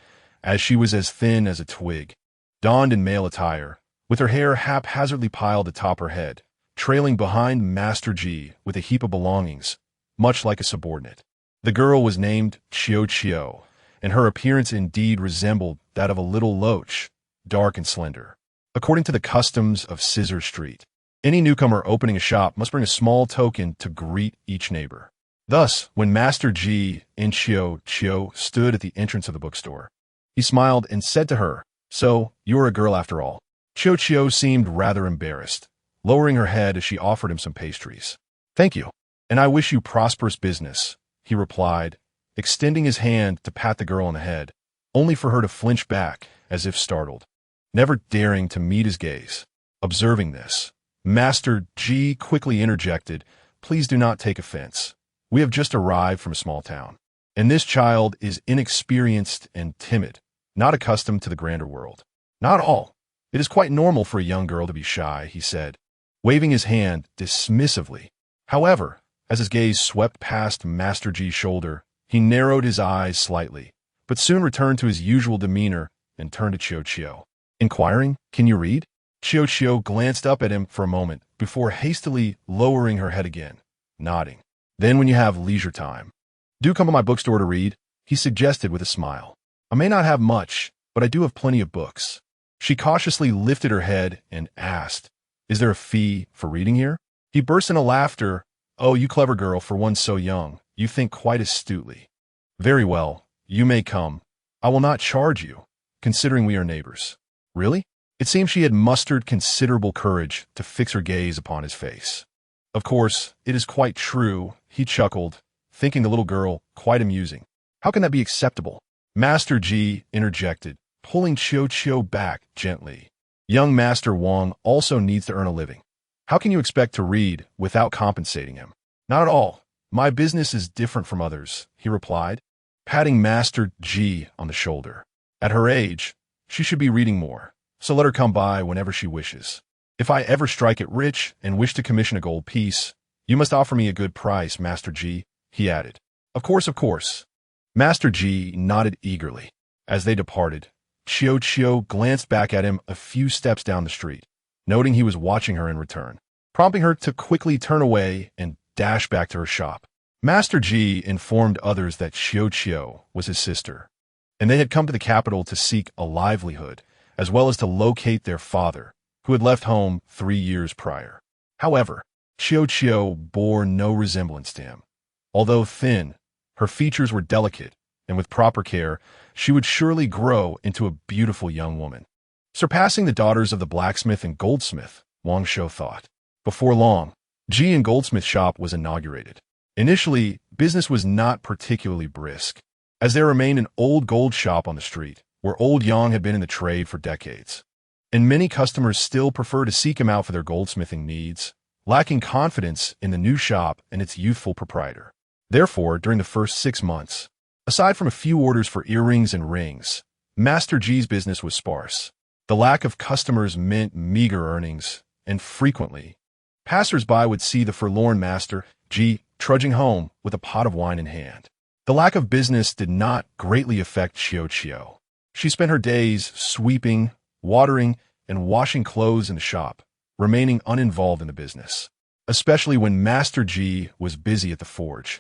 as she was as thin as a twig, donned in male attire, with her hair haphazardly piled atop her head, trailing behind Master G with a heap of belongings, much like a subordinate. The girl was named Xiao, and her appearance indeed resembled that of a little loach, dark and slender. According to the customs of Scissor Street, any newcomer opening a shop must bring a small token to greet each neighbor. Thus, when Master G and Xiao stood at the entrance of the bookstore, he smiled and said to her, "So, you're a girl after all." Xiao seemed rather embarrassed, lowering her head as she offered him some pastries. "Thank you, and I wish you prosperous business," he replied, extending his hand to pat the girl on the head, only for her to flinch back as if startled, never daring to meet his gaze. Observing this, Master G quickly interjected, "Please do not take offense. We have just arrived from a small town, and this child is inexperienced and timid, not accustomed to the grander world." "Not all. It is quite normal for a young girl to be shy," he said, waving his hand dismissively. However, as his gaze swept past Master G's shoulder, he narrowed his eyes slightly, but soon returned to his usual demeanor and turned to Xiao. Inquiring, "Can you read?" Xiao glanced up at him for a moment before hastily lowering her head again, nodding. "Then when you have leisure time, do come to my bookstore to read," he suggested with a smile. "I may not have much, but I do have plenty of books." She cautiously lifted her head and asked, "Is there a fee for reading here?" He burst into laughter. "Oh, you clever girl, for one so young, you think quite astutely. Very well, you may come. I will not charge you, considering we are neighbors." "Really?" It seemed she had mustered considerable courage to fix her gaze upon his face. "Of course, it is quite true," he chuckled, thinking the little girl quite amusing. "How can that be acceptable?" Master G interjected, pulling Xiao back gently. "Young Master Wang also needs to earn a living. How can you expect to read without compensating him?" "Not at all. My business is different from others," he replied, patting Master G on the shoulder. "At her age, she should be reading more, so let her come by whenever she wishes. If I ever strike it rich and wish to commission a gold piece, you must offer me a good price, Master G," he added. Of course. Master G nodded eagerly. As they departed, Xiao glanced back at him a few steps down the street, noting he was watching her in return, prompting her to quickly turn away and dash back to her shop. Master G informed others that Xiao was his sister, and they had come to the capital to seek a livelihood, as well as to locate their father, who had left home 3 years prior. However, Xiao bore no resemblance to him. Although thin, her features were delicate, and with proper care, she would surely grow into a beautiful young woman, surpassing the daughters of the blacksmith and goldsmith, Wangchuan thought. Before long, Ji and Goldsmith shop was inaugurated. Initially, business was not particularly brisk, as there remained an old gold shop on the street, where old Yang had been in the trade for decades. And many customers still prefer to seek him out for their goldsmithing needs, lacking confidence in the new shop and its youthful proprietor. Therefore, during the first 6 months, aside from a few orders for earrings and rings, Master Ji's business was sparse. The lack of customers meant meager earnings, and frequently, passers-by would see the forlorn Master Ji trudging home with a pot of wine in hand. The lack of business did not greatly affect Xiao. She spent her days sweeping, watering, and washing clothes in the shop, remaining uninvolved in the business, especially when Master Ji was busy at the forge.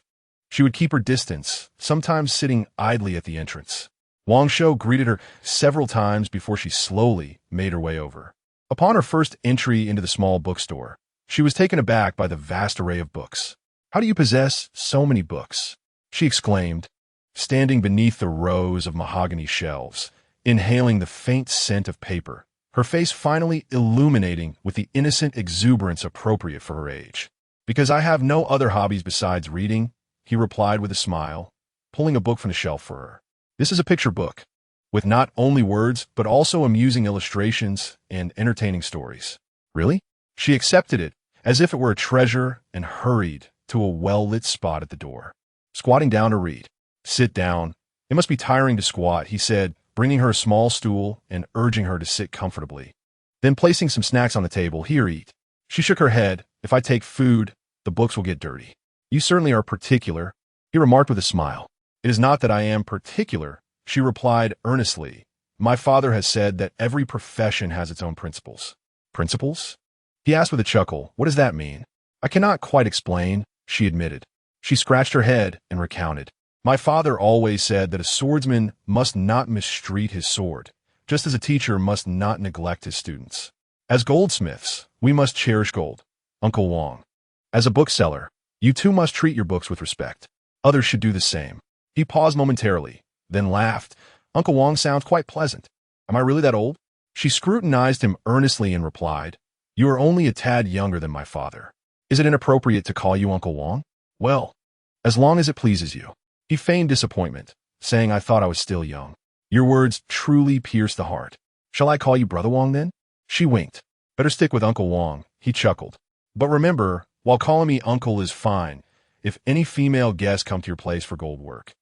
She would keep her distance, sometimes sitting idly at the entrance. Wangchuan greeted her several times before she slowly made her way over. Upon her first entry into the small bookstore, she was taken aback by the vast array of books. "How do you possess so many books?" she exclaimed, standing beneath the rows of mahogany shelves, inhaling the faint scent of paper, her face finally illuminating with the innocent exuberance appropriate for her age. "Because I have no other hobbies besides reading," he replied with a smile, pulling a book from the shelf for her. "This is a picture book, with not only words, but also amusing illustrations and entertaining stories." "Really?" She accepted it, as if it were a treasure, and hurried to a well-lit spot at the door. Squatting down to read. "Sit down. It must be tiring to squat," he said, bringing her a small stool and urging her to sit comfortably. Then placing some snacks on the table, "Here, eat." She shook her head. "If I take food, the books will get dirty." "You certainly are particular," he remarked with a smile. "It is not that I am particular," she replied earnestly. "My father has said that every profession has its own principles." "Principles?" he asked with a chuckle. "What does that mean?" "I cannot quite explain," she admitted. She scratched her head and recounted. "My father always said that a swordsman must not mistreat his sword, just as a teacher must not neglect his students. As goldsmiths, we must cherish gold, Uncle Wang. As a bookseller, you too must treat your books with respect. Others should do the same." He paused momentarily, then laughed. "Uncle Wang sounds quite pleasant. Am I really that old?" She scrutinized him earnestly and replied, "You are only a tad younger than my father. Is it inappropriate to call you Uncle Wang?" "Well, as long as it pleases you." He feigned disappointment, saying, "I thought I was still young." "Your words truly pierce the heart. Shall I call you Brother Wang then?" She winked. "Better stick with Uncle Wang," he chuckled. "But remember, while calling me uncle is fine, if any female guests come to your place for gold work,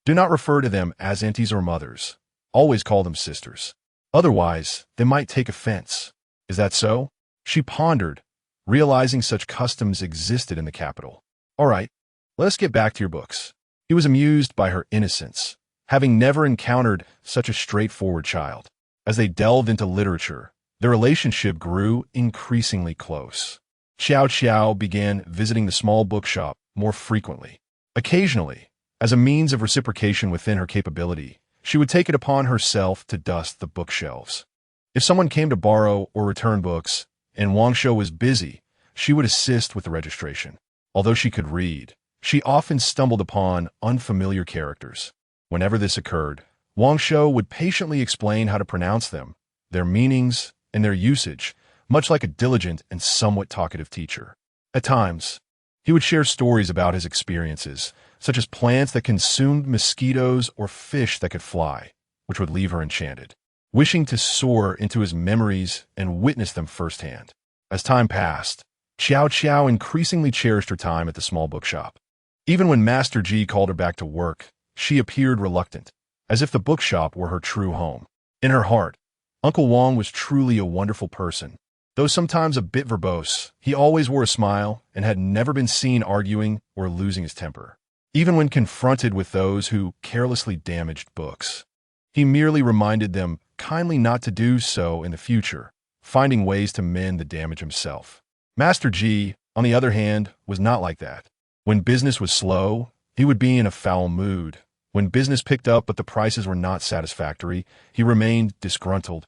do not refer to them as aunties or mothers. Always call them sisters. Otherwise, they might take offense. Is that so?" She pondered, realizing such customs existed in the capital. "All right, let us get back to your books." He was amused by her innocence, having never encountered such a straightforward child. As they delved into literature, their relationship grew increasingly close. Xiao began visiting the small bookshop more frequently. Occasionally, as a means of reciprocation within her capability, she would take it upon herself to dust the bookshelves. If someone came to borrow or return books, and Wangchuan was busy, she would assist with the registration. Although she could read, she often stumbled upon unfamiliar characters. Whenever this occurred, Wangchuan would patiently explain how to pronounce them, their meanings, and their usage, much like a diligent and somewhat talkative teacher. At times, he would share stories about his experiences, such as plants that consumed mosquitoes or fish that could fly, which would leave her enchanted, wishing to soar into his memories and witness them firsthand. As time passed, Xiao increasingly cherished her time at the small bookshop. Even when Master Ji called her back to work, she appeared reluctant, as if the bookshop were her true home. In her heart, Uncle Wang was truly a wonderful person. Though sometimes a bit verbose, he always wore a smile and had never been seen arguing or losing his temper. Even when confronted with those who carelessly damaged books, he merely reminded them kindly not to do so in the future, finding ways to mend the damage himself. Master Ji, on the other hand, was not like that. When business was slow, he would be in a foul mood, When business picked up but the prices were not satisfactory, he remained disgruntled,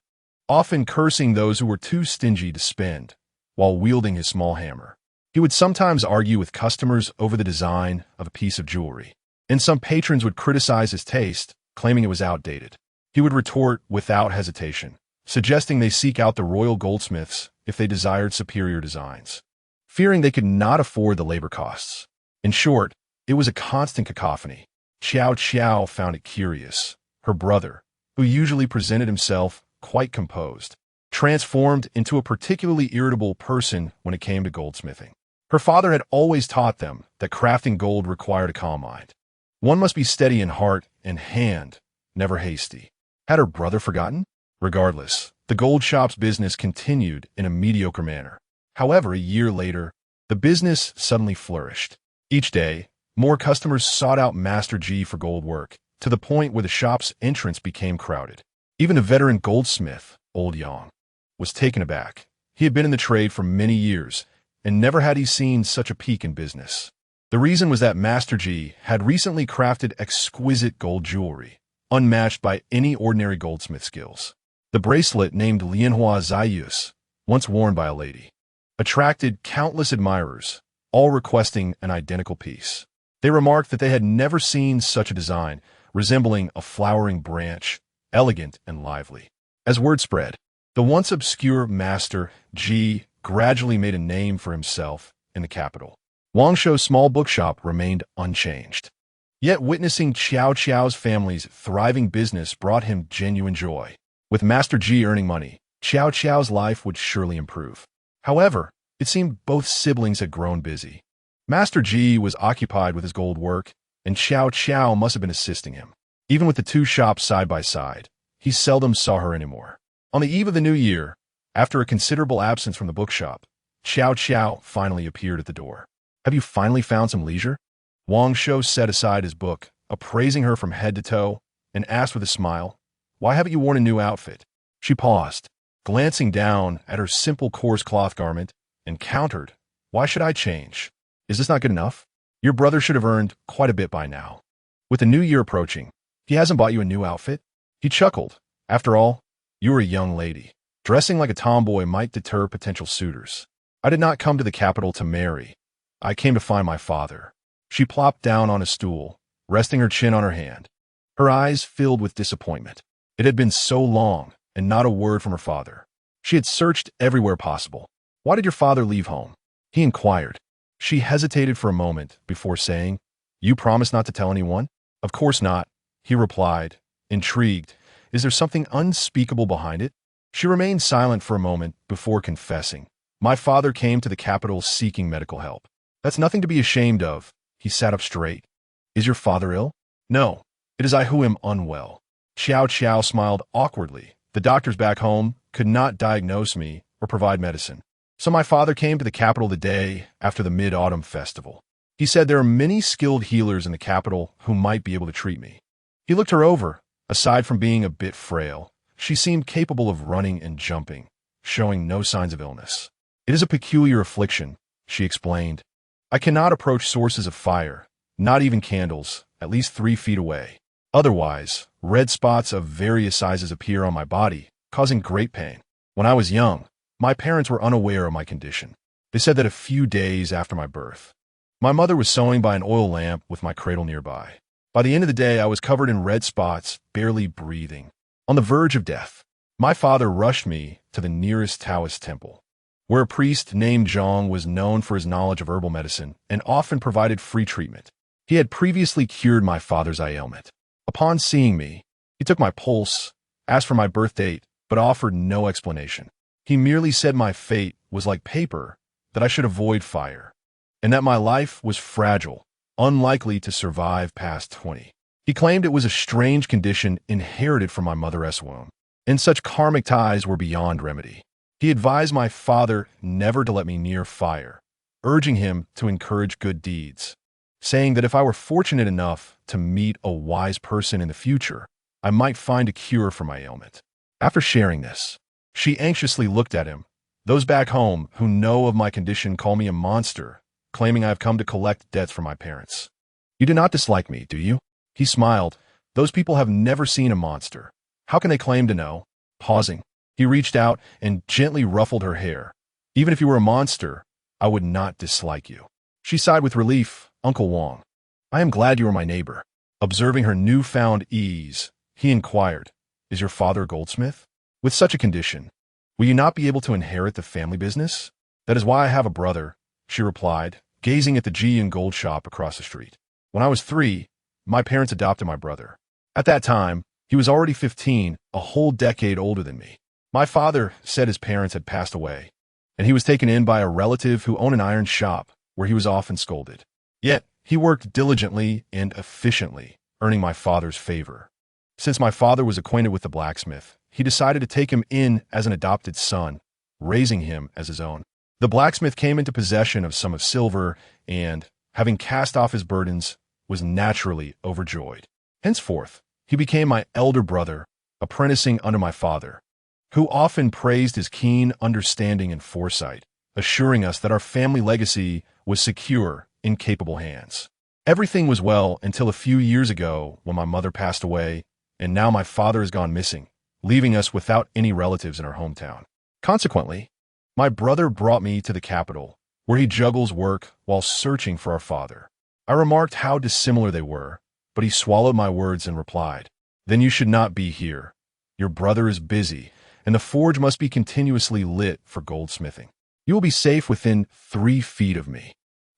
often cursing those who were too stingy to spend, while wielding his small hammer. He would sometimes argue with customers over the design of a piece of jewelry, and some patrons would criticize his taste, claiming it was outdated. He would retort without hesitation, suggesting they seek out the royal goldsmiths if they desired superior designs, fearing they could not afford the labor costs. In short, it was a constant cacophony. Xiao found it curious. Her brother, who usually presented himself quite composed, transformed into a particularly irritable person when it came to goldsmithing. Her father had always taught them that crafting gold required a calm mind. One must be steady in heart and hand, never hasty. Had her brother forgotten? Regardless, the gold shop's business continued in a mediocre manner. However, a year later, the business suddenly flourished. Each day, more customers sought out Master Ji for gold work, to the point where the shop's entrance became crowded. Even a veteran goldsmith, Old Yang, was taken aback. He had been in the trade for many years, and never had he seen such a peak in business. The reason was that Master Ji had recently crafted exquisite gold jewelry, unmatched by any ordinary goldsmith skills. The bracelet named Lianhua Ziyus, once worn by a lady, attracted countless admirers, all requesting an identical piece. They remarked that they had never seen such a design, resembling a flowering branch, elegant and lively. As word spread, the once obscure Master Ji gradually made a name for himself in the capital. Wangshuo's small bookshop remained unchanged. Yet witnessing Xiao's family's thriving business brought him genuine joy. With Master Ji earning money, Xiao's life would surely improve. However, it seemed both siblings had grown busy. Master Ji was occupied with his gold work, and Xiao must have been assisting him. Even with the two shops side by side, he seldom saw her anymore. On the eve of the new year, after a considerable absence from the bookshop, Xiao finally appeared at the door. "Have you finally found some leisure?" Wangshuo set aside his book, appraising her from head to toe, and asked with a smile, "Why haven't you worn a new outfit?" She paused, glancing down at her simple coarse cloth garment, and countered, "Why should I change? Is this not good enough? Your brother should have earned quite a bit by now. With the new year approaching, he hasn't bought you a new outfit?" He chuckled. "After all, you are a young lady. Dressing like a tomboy might deter potential suitors. I did not come to the capital to marry. I came to find my father." She plopped down on a stool, resting her chin on her hand. Her eyes filled with disappointment. It had been so long, and not a word from her father. She had searched everywhere possible. "Why did your father leave home?" he inquired. She hesitated for a moment before saying, "You promised not to tell anyone?" "Of course not," he replied, intrigued. "Is there something unspeakable behind it?" She remained silent for a moment before confessing, "My father came to the capital seeking medical help." "That's nothing to be ashamed of." He sat up straight. "Is your father ill?" "No, it is I who am unwell." Xiao smiled awkwardly. "The doctors back home could not diagnose me or provide medicine. So my father came to the capital the day after the Mid-Autumn Festival. He said there are many skilled healers in the capital who might be able to treat me." He looked her over. Aside from being a bit frail, she seemed capable of running and jumping, showing no signs of illness. "It is a peculiar affliction," she explained. "I cannot approach sources of fire, not even candles, at least 3 feet away. Otherwise, red spots of various sizes appear on my body, causing great pain. When I was young, my parents were unaware of my condition. They said that a few days after my birth, my mother was sewing by an oil lamp with my cradle nearby. By the end of the day, I was covered in red spots, barely breathing, on the verge of death. My father rushed me to the nearest Taoist temple, where a priest named Zhang was known for his knowledge of herbal medicine and often provided free treatment. He had previously cured my father's eye ailment. Upon seeing me, he took my pulse, asked for my birth date, but offered no explanation. He merely said my fate was like paper, that I should avoid fire, and that my life was fragile, unlikely to survive past 20. He claimed it was a strange condition inherited from my mother's womb, and such karmic ties were beyond remedy. He advised my father never to let me near fire, urging him to encourage good deeds, saying that if I were fortunate enough to meet a wise person in the future, I might find a cure for my ailment. After sharing this, she anxiously looked at him. "Those back home who know of my condition call me a monster, claiming I have come to collect debts from my parents. You do not dislike me, do you?" He smiled. Those people have never seen a monster. How can they claim to know? Pausing, he reached out and gently ruffled her hair. Even if you were a monster, I would not dislike you. She sighed with relief. Uncle Wang, I am glad you are my neighbor. Observing her newfound ease, he inquired, is your father a goldsmith? With such a condition, will you not be able to inherit the family business? That is why I have a brother, she replied, gazing at the Yumen gold shop across the street. When I was 3, my parents adopted my brother. At that time, he was already 15, a whole decade older than me. My father said his parents had passed away, and he was taken in by a relative who owned an iron shop where he was often scolded. Yet, he worked diligently and efficiently, earning my father's favor. Since my father was acquainted with the blacksmith, he decided to take him in as an adopted son, raising him as his own. The blacksmith came into possession of some of silver and, having cast off his burdens, was naturally overjoyed. Henceforth, he became my elder brother, apprenticing under my father, who often praised his keen understanding and foresight, assuring us that our family legacy was secure in capable hands. Everything was well until a few years ago when my mother passed away, and now my father has gone missing, leaving us without any relatives in our hometown. Consequently, my brother brought me to the capital, where he juggles work while searching for our father. I remarked how dissimilar they were, but he swallowed my words and replied, then you should not be here. Your brother is busy, and the forge must be continuously lit for goldsmithing. You will be safe within 3 feet of me.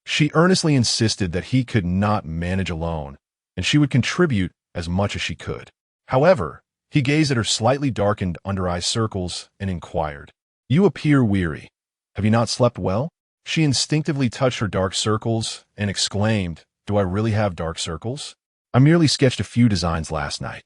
She earnestly insisted that he could not manage alone, and she would contribute as much as she could. However, he gazed at her slightly darkened under-eye circles and inquired, you appear weary. Have you not slept well? She instinctively touched her dark circles and exclaimed, do I really have dark circles? I merely sketched a few designs last night.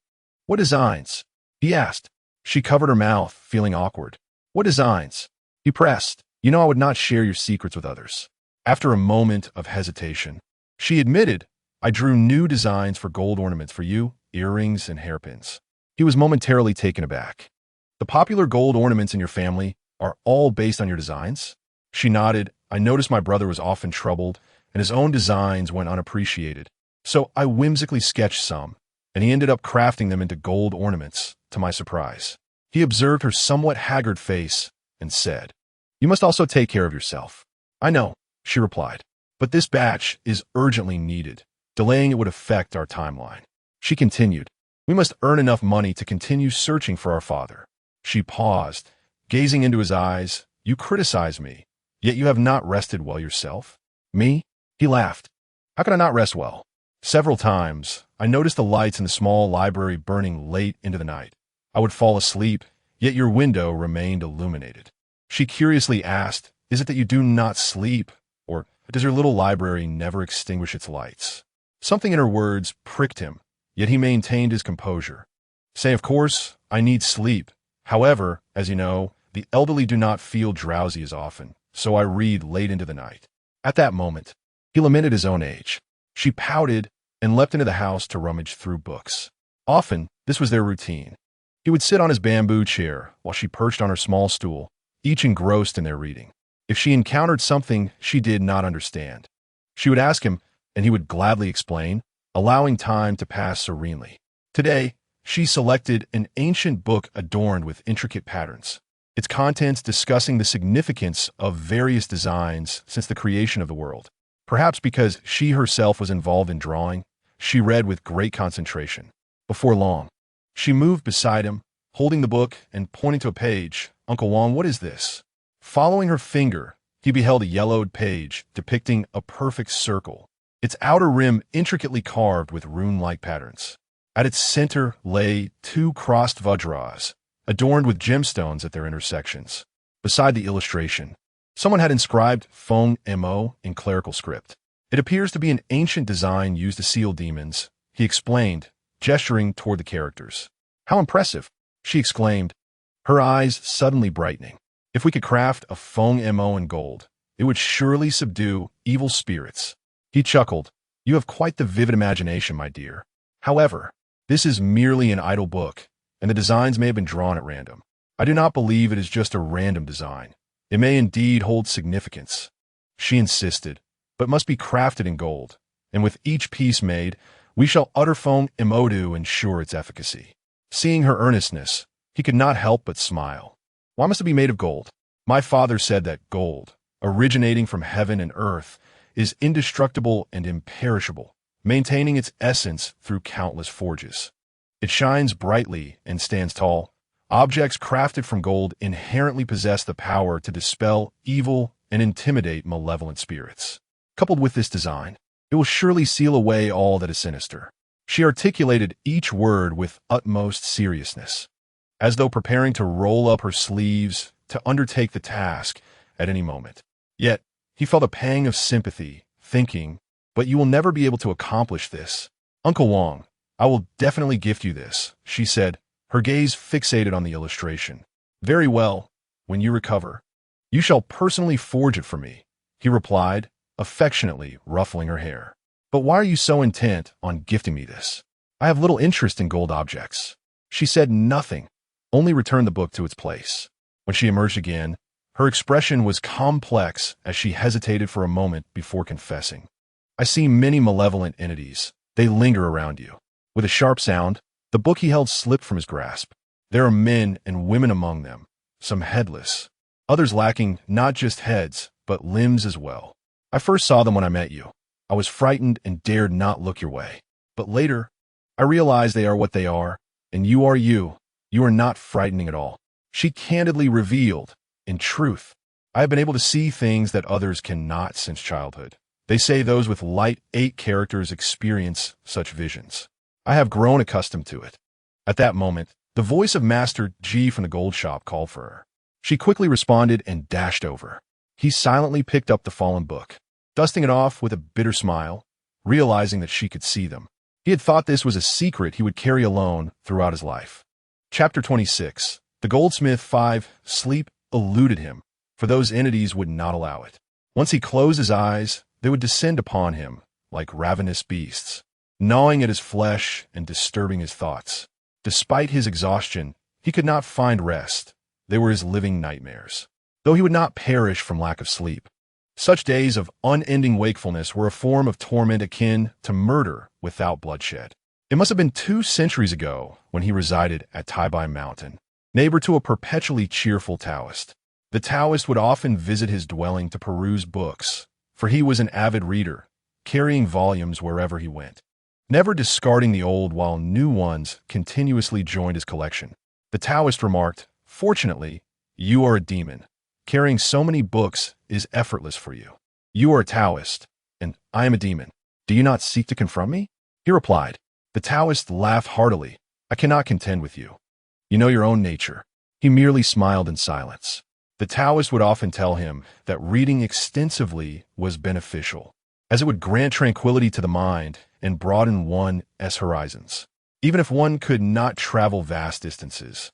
What designs? He asked. She covered her mouth, feeling awkward. What designs? He pressed. You know I would not share your secrets with others. After a moment of hesitation, she admitted, I drew new designs for gold ornaments for you, earrings and hairpins. He was momentarily taken aback. The popular gold ornaments in your family are all based on your designs? She nodded. I noticed my brother was often troubled, and his own designs went unappreciated. So I whimsically sketched some, and he ended up crafting them into gold ornaments, to my surprise. He observed her somewhat haggard face and said, you must also take care of yourself. I know, she replied, but this batch is urgently needed. Delaying it would affect our timeline. She continued, we must earn enough money to continue searching for our father. She paused, gazing into his eyes. You criticize me, yet you have not rested well yourself. Me? He laughed. How can I not rest well? Several times, I noticed the lights in the small library burning late into the night. I would fall asleep, yet your window remained illuminated. She curiously asked, is it that you do not sleep, or does your little library never extinguish its lights? Something in her words pricked him, yet he maintained his composure. Say, of course, I need sleep. However, as you know, the elderly do not feel drowsy as often, so I read late into the night. At that moment, he lamented his own age. She pouted and leapt into the house to rummage through books. Often, this was their routine. He would sit on his bamboo chair while she perched on her small stool, each engrossed in their reading. If she encountered something she did not understand, she would ask him, and he would gladly explain, allowing time to pass serenely. Today, she selected an ancient book adorned with intricate patterns, its contents discussing the significance of various designs since the creation of the world. Perhaps because she herself was involved in drawing, she read with great concentration. Before long, she moved beside him, holding the book and pointing to a page. Uncle Wang, what is this? Following her finger, he beheld a yellowed page depicting a perfect circle, its outer rim intricately carved with rune-like patterns. At its center lay 2 crossed vajras, adorned with gemstones at their intersections. Beside the illustration, someone had inscribed Feng Mo in clerical script. It appears to be an ancient design used to seal demons, he explained, gesturing toward the characters. How impressive, she exclaimed, her eyes suddenly brightening. If we could craft a Feng Mo in gold, it would surely subdue evil spirits. He chuckled. You have quite the vivid imagination, my dear. However, this is merely an idle book, and the designs may have been drawn at random. I do not believe it is just a random design. It may indeed hold significance. She insisted, but must be crafted in gold, and with each piece made, We shall utter fong imodu ensure its efficacy. Seeing her earnestness, he could not help but smile. Why must it be made of gold? My father said that gold, originating from heaven and earth, is indestructible and imperishable, maintaining its essence through countless forges. It shines brightly and stands tall. Objects crafted from gold inherently possess the power to dispel evil and intimidate malevolent spirits. Coupled with this design, it will surely seal away all that is sinister. She articulated each word with utmost seriousness, as though preparing to roll up her sleeves to undertake the task at any moment. Yet, he felt a pang of sympathy, thinking, but you will never be able to accomplish this. Uncle Wang, I will definitely gift you this, she said, her gaze fixated on the illustration. Very well, when you recover. You shall personally forge it for me, he replied, affectionately ruffling her hair. But why are you so intent on gifting me this? I have little interest in gold objects. She said nothing, only returned the book to its place. When she emerged again, her expression was complex as she hesitated for a moment before confessing. I see many malevolent entities. They linger around you. With a sharp sound, the book he held slipped from his grasp. There are men and women among them, some headless, others lacking not just heads, but limbs as well. I first saw them when I met you. I was frightened and dared not look your way. But later, I realized they are what they are, and you are you. You are not frightening at all. She candidly revealed, in truth, I have been able to see things that others cannot since childhood. They say those with light 8 characters experience such visions. I have grown accustomed to it. At that moment, the voice of Master G from the gold shop called for her. She quickly responded and dashed over. He silently picked up the fallen book, dusting it off with a bitter smile, realizing that she could see them. He had thought this was a secret he would carry alone throughout his life. Chapter 26. The Goldsmith 5. Sleep eluded him, for those entities would not allow it. Once he closed his eyes, they would descend upon him like ravenous beasts, gnawing at his flesh and disturbing his thoughts. Despite his exhaustion, he could not find rest. They were his living nightmares. Though he would not perish from lack of sleep, such days of unending wakefulness were a form of torment akin to murder without bloodshed. It must have been 2 centuries ago when he resided at Taibai Mountain, neighbor to a perpetually cheerful Taoist. The Taoist would often visit his dwelling to peruse books, for he was an avid reader, carrying volumes wherever he went, never discarding the old while new ones continuously joined his collection. The Taoist remarked, "Fortunately, you are a demon. Carrying so many books is effortless for you. You are a Taoist, and I am a demon. Do you not seek to confront me?" He replied. The Taoist laughed heartily. "I cannot contend with you. You know your own nature." He merely smiled in silence. The Taoist would often tell him that reading extensively was beneficial, as it would grant tranquility to the mind and broaden one's horizons. Even if one could not travel vast distances,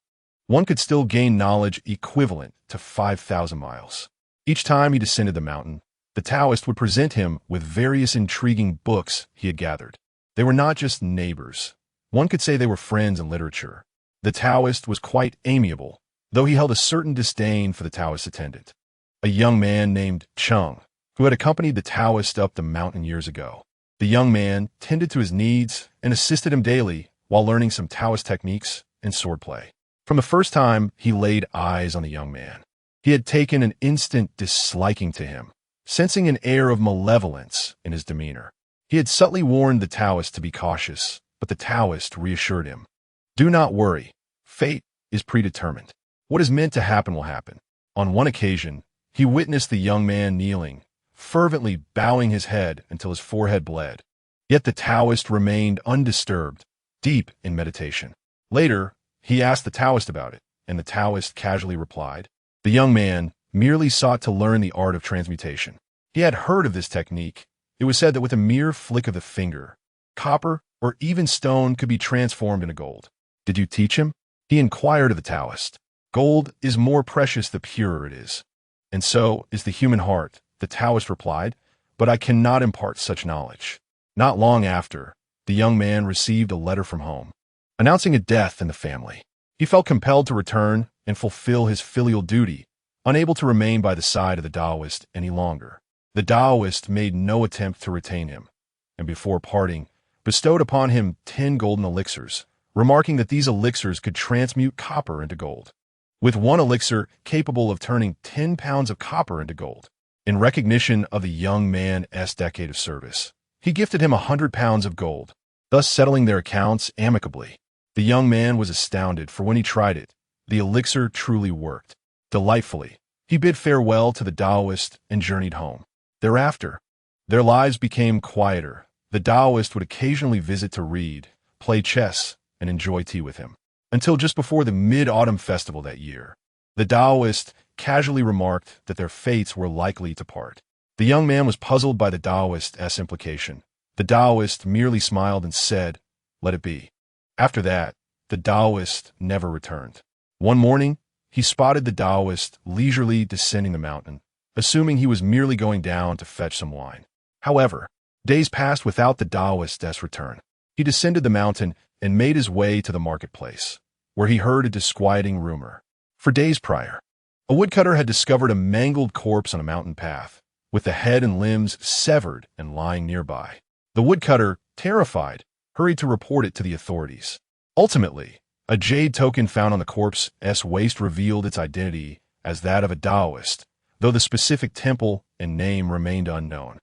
one could still gain knowledge equivalent to 5,000 miles. Each time he descended the mountain, the Taoist would present him with various intriguing books he had gathered. They were not just neighbors. One could say they were friends in literature. The Taoist was quite amiable, though he held a certain disdain for the Taoist attendant, a young man named Cheng, who had accompanied the Taoist up the mountain years ago. The young man tended to his needs and assisted him daily while learning some Taoist techniques and swordplay. From the first time he laid eyes on the young man, he had taken an instant disliking to him, sensing an air of malevolence in his demeanor. He had subtly warned the Taoist to be cautious, but the Taoist reassured him. "Do not worry. Fate is predetermined. What is meant to happen will happen." On one occasion, he witnessed the young man kneeling, fervently bowing his head until his forehead bled. Yet the Taoist remained undisturbed, deep in meditation. Later, he asked the Taoist about it, and the Taoist casually replied. The young man merely sought to learn the art of transmutation. He had heard of this technique. It was said that with a mere flick of the finger, copper or even stone could be transformed into gold. "Did you teach him?" he inquired of the Taoist. "Gold is more precious the purer it is, and so is the human heart," the Taoist replied, "but I cannot impart such knowledge." Not long after, the young man received a letter from home, announcing a death in the family. He felt compelled to return and fulfill his filial duty, unable to remain by the side of the Taoist any longer. The Taoist made no attempt to retain him, and before parting, bestowed upon him 10 golden elixirs, remarking that these elixirs could transmute copper into gold, with one elixir capable of turning 10 pounds of copper into gold. In recognition of the young man's decade of service, he gifted him 100 pounds of gold, thus settling their accounts amicably. The young man was astounded, for when he tried it, the elixir truly worked. Delightfully, he bid farewell to the Taoist and journeyed home. Thereafter, their lives became quieter. The Taoist would occasionally visit to read, play chess, and enjoy tea with him. Until just before the Mid-Autumn Festival that year, the Taoist casually remarked that their fates were likely to part. The young man was puzzled by the Taoist's implication. The Taoist merely smiled and said, "Let it be." After that, the Taoist never returned. One morning, he spotted the Taoist leisurely descending the mountain, assuming he was merely going down to fetch some wine. However, days passed without the Taoist's return. He descended the mountain and made his way to the marketplace, where he heard a disquieting rumor. For days prior, a woodcutter had discovered a mangled corpse on a mountain path, with the head and limbs severed and lying nearby. The woodcutter, terrified, hurried to report it to the authorities. Ultimately, a jade token found on the corpse's waist revealed its identity as that of a Taoist, though the specific temple and name remained unknown.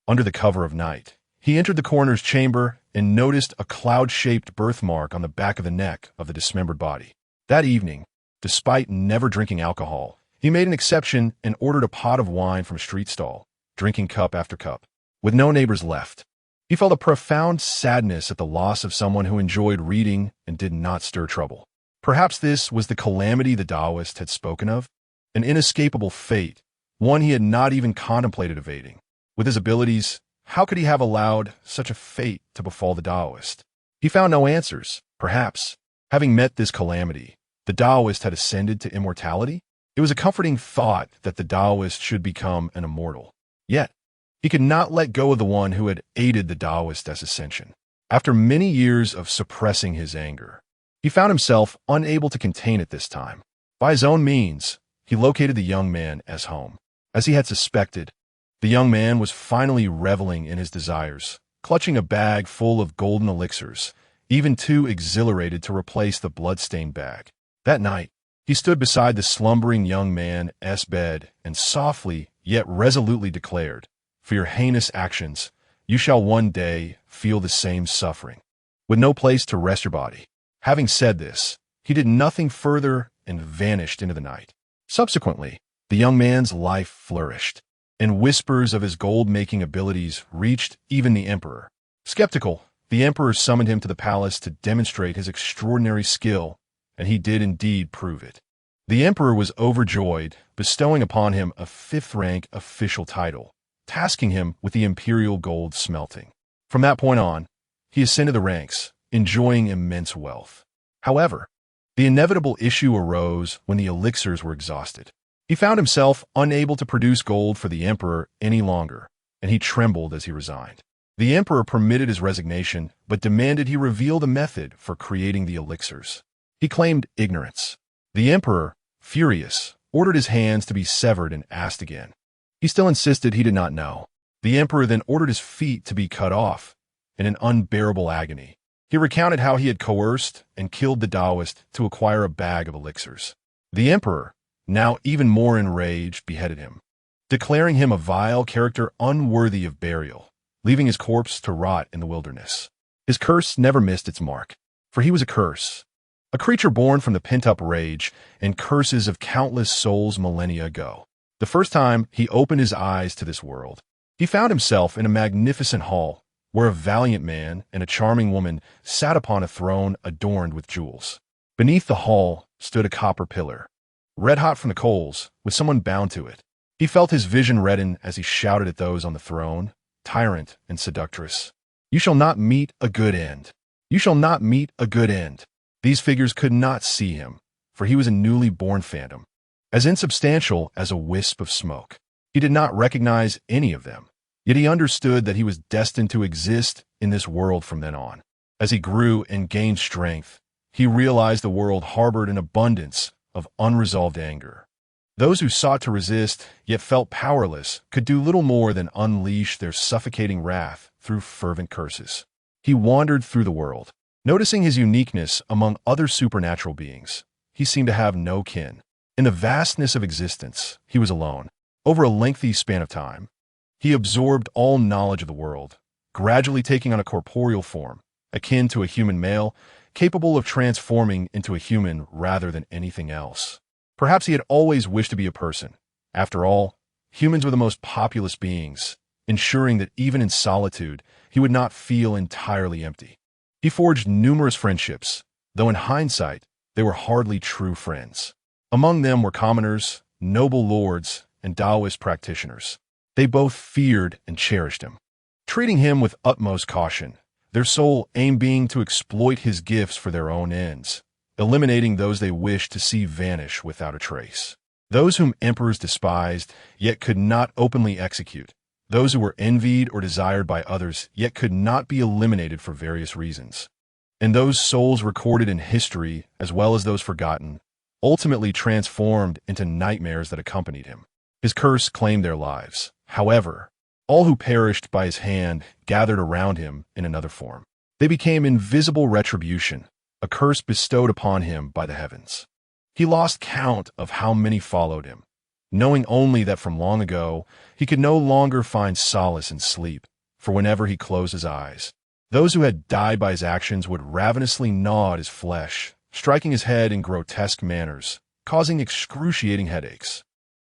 Under the cover of night, he entered the coroner's chamber and noticed a cloud-shaped birthmark on the back of the neck of the dismembered body. That evening, despite never drinking alcohol, he made an exception and ordered a pot of wine from a street stall, drinking cup after cup. With no neighbors left, he felt a profound sadness at the loss of someone who enjoyed reading and did not stir trouble. Perhaps this was the calamity the Taoist had spoken of, an inescapable fate, one he had not even contemplated evading. With his abilities, how could he have allowed such a fate to befall the Taoist? He found no answers. Perhaps, having met this calamity, the Taoist had ascended to immortality? It was a comforting thought that the Taoist should become an immortal. Yet, he could not let go of the one who had aided the Taoist's ascension. After many years of suppressing his anger, he found himself unable to contain it this time. By his own means, he located the young man's home. As he had suspected, the young man was finally reveling in his desires, clutching a bag full of golden elixirs, even too exhilarated to replace the blood-stained bag. That night, he stood beside the slumbering young man's bed and softly yet resolutely declared, "For your heinous actions, you shall one day feel the same suffering, with no place to rest your body." Having said this, he did nothing further and vanished into the night. Subsequently, the young man's life flourished, and whispers of his gold-making abilities reached even the emperor. Skeptical, the emperor summoned him to the palace to demonstrate his extraordinary skill, and he did indeed prove it. The emperor was overjoyed, bestowing upon him a 5th-rank official title, tasking him with the imperial gold smelting. From that point on, he ascended the ranks, enjoying immense wealth. However, the inevitable issue arose when the elixirs were exhausted. He found himself unable to produce gold for the emperor any longer, and he trembled as he resigned. The emperor permitted his resignation, but demanded he reveal the method for creating the elixirs. He claimed ignorance. The emperor, furious, ordered his hands to be severed and asked again. He still insisted he did not know. The emperor then ordered his feet to be cut off. In an unbearable agony, he recounted how he had coerced and killed the Taoist to acquire a bag of elixirs. The emperor, now even more enraged, beheaded him, declaring him a vile character unworthy of burial, leaving his corpse to rot in the wilderness. His curse never missed its mark, for he was a curse, a creature born from the pent-up rage and curses of countless souls millennia ago. The first time he opened his eyes to this world, he found himself in a magnificent hall, where a valiant man and a charming woman sat upon a throne adorned with jewels. Beneath the hall stood a copper pillar, red-hot from the coals, with someone bound to it. He felt his vision redden as he shouted at those on the throne, "Tyrant and seductress, you shall not meet a good end. You shall not meet a good end." These figures could not see him, for he was a newly born phantom, as insubstantial as a wisp of smoke. He did not recognize any of them, yet he understood that he was destined to exist in this world from then on. As he grew and gained strength, he realized the world harbored an abundance of unresolved anger. Those who sought to resist, yet felt powerless, could do little more than unleash their suffocating wrath through fervent curses. He wandered through the world, noticing his uniqueness among other supernatural beings. He seemed to have no kin. In the vastness of existence, he was alone. Over a lengthy span of time, he absorbed all knowledge of the world, gradually taking on a corporeal form, akin to a human male, capable of transforming into a human rather than anything else. Perhaps he had always wished to be a person. After all, humans were the most populous beings, ensuring that even in solitude, he would not feel entirely empty. He forged numerous friendships, though in hindsight, they were hardly true friends. Among them were commoners, noble lords, and Taoist practitioners. They both feared and cherished him, treating him with utmost caution, their sole aim being to exploit his gifts for their own ends, eliminating those they wished to see vanish without a trace. Those whom emperors despised, yet could not openly execute. Those who were envied or desired by others, yet could not be eliminated for various reasons. And those souls recorded in history, as well as those forgotten, ultimately transformed into nightmares that accompanied him. His curse claimed their lives. However, all who perished by his hand gathered around him in another form. They became invisible retribution, a curse bestowed upon him by the heavens. He lost count of how many followed him, knowing only that from long ago he could no longer find solace in sleep, for whenever he closed his eyes, those who had died by his actions would ravenously gnaw at his flesh, striking his head in grotesque manners, causing excruciating headaches.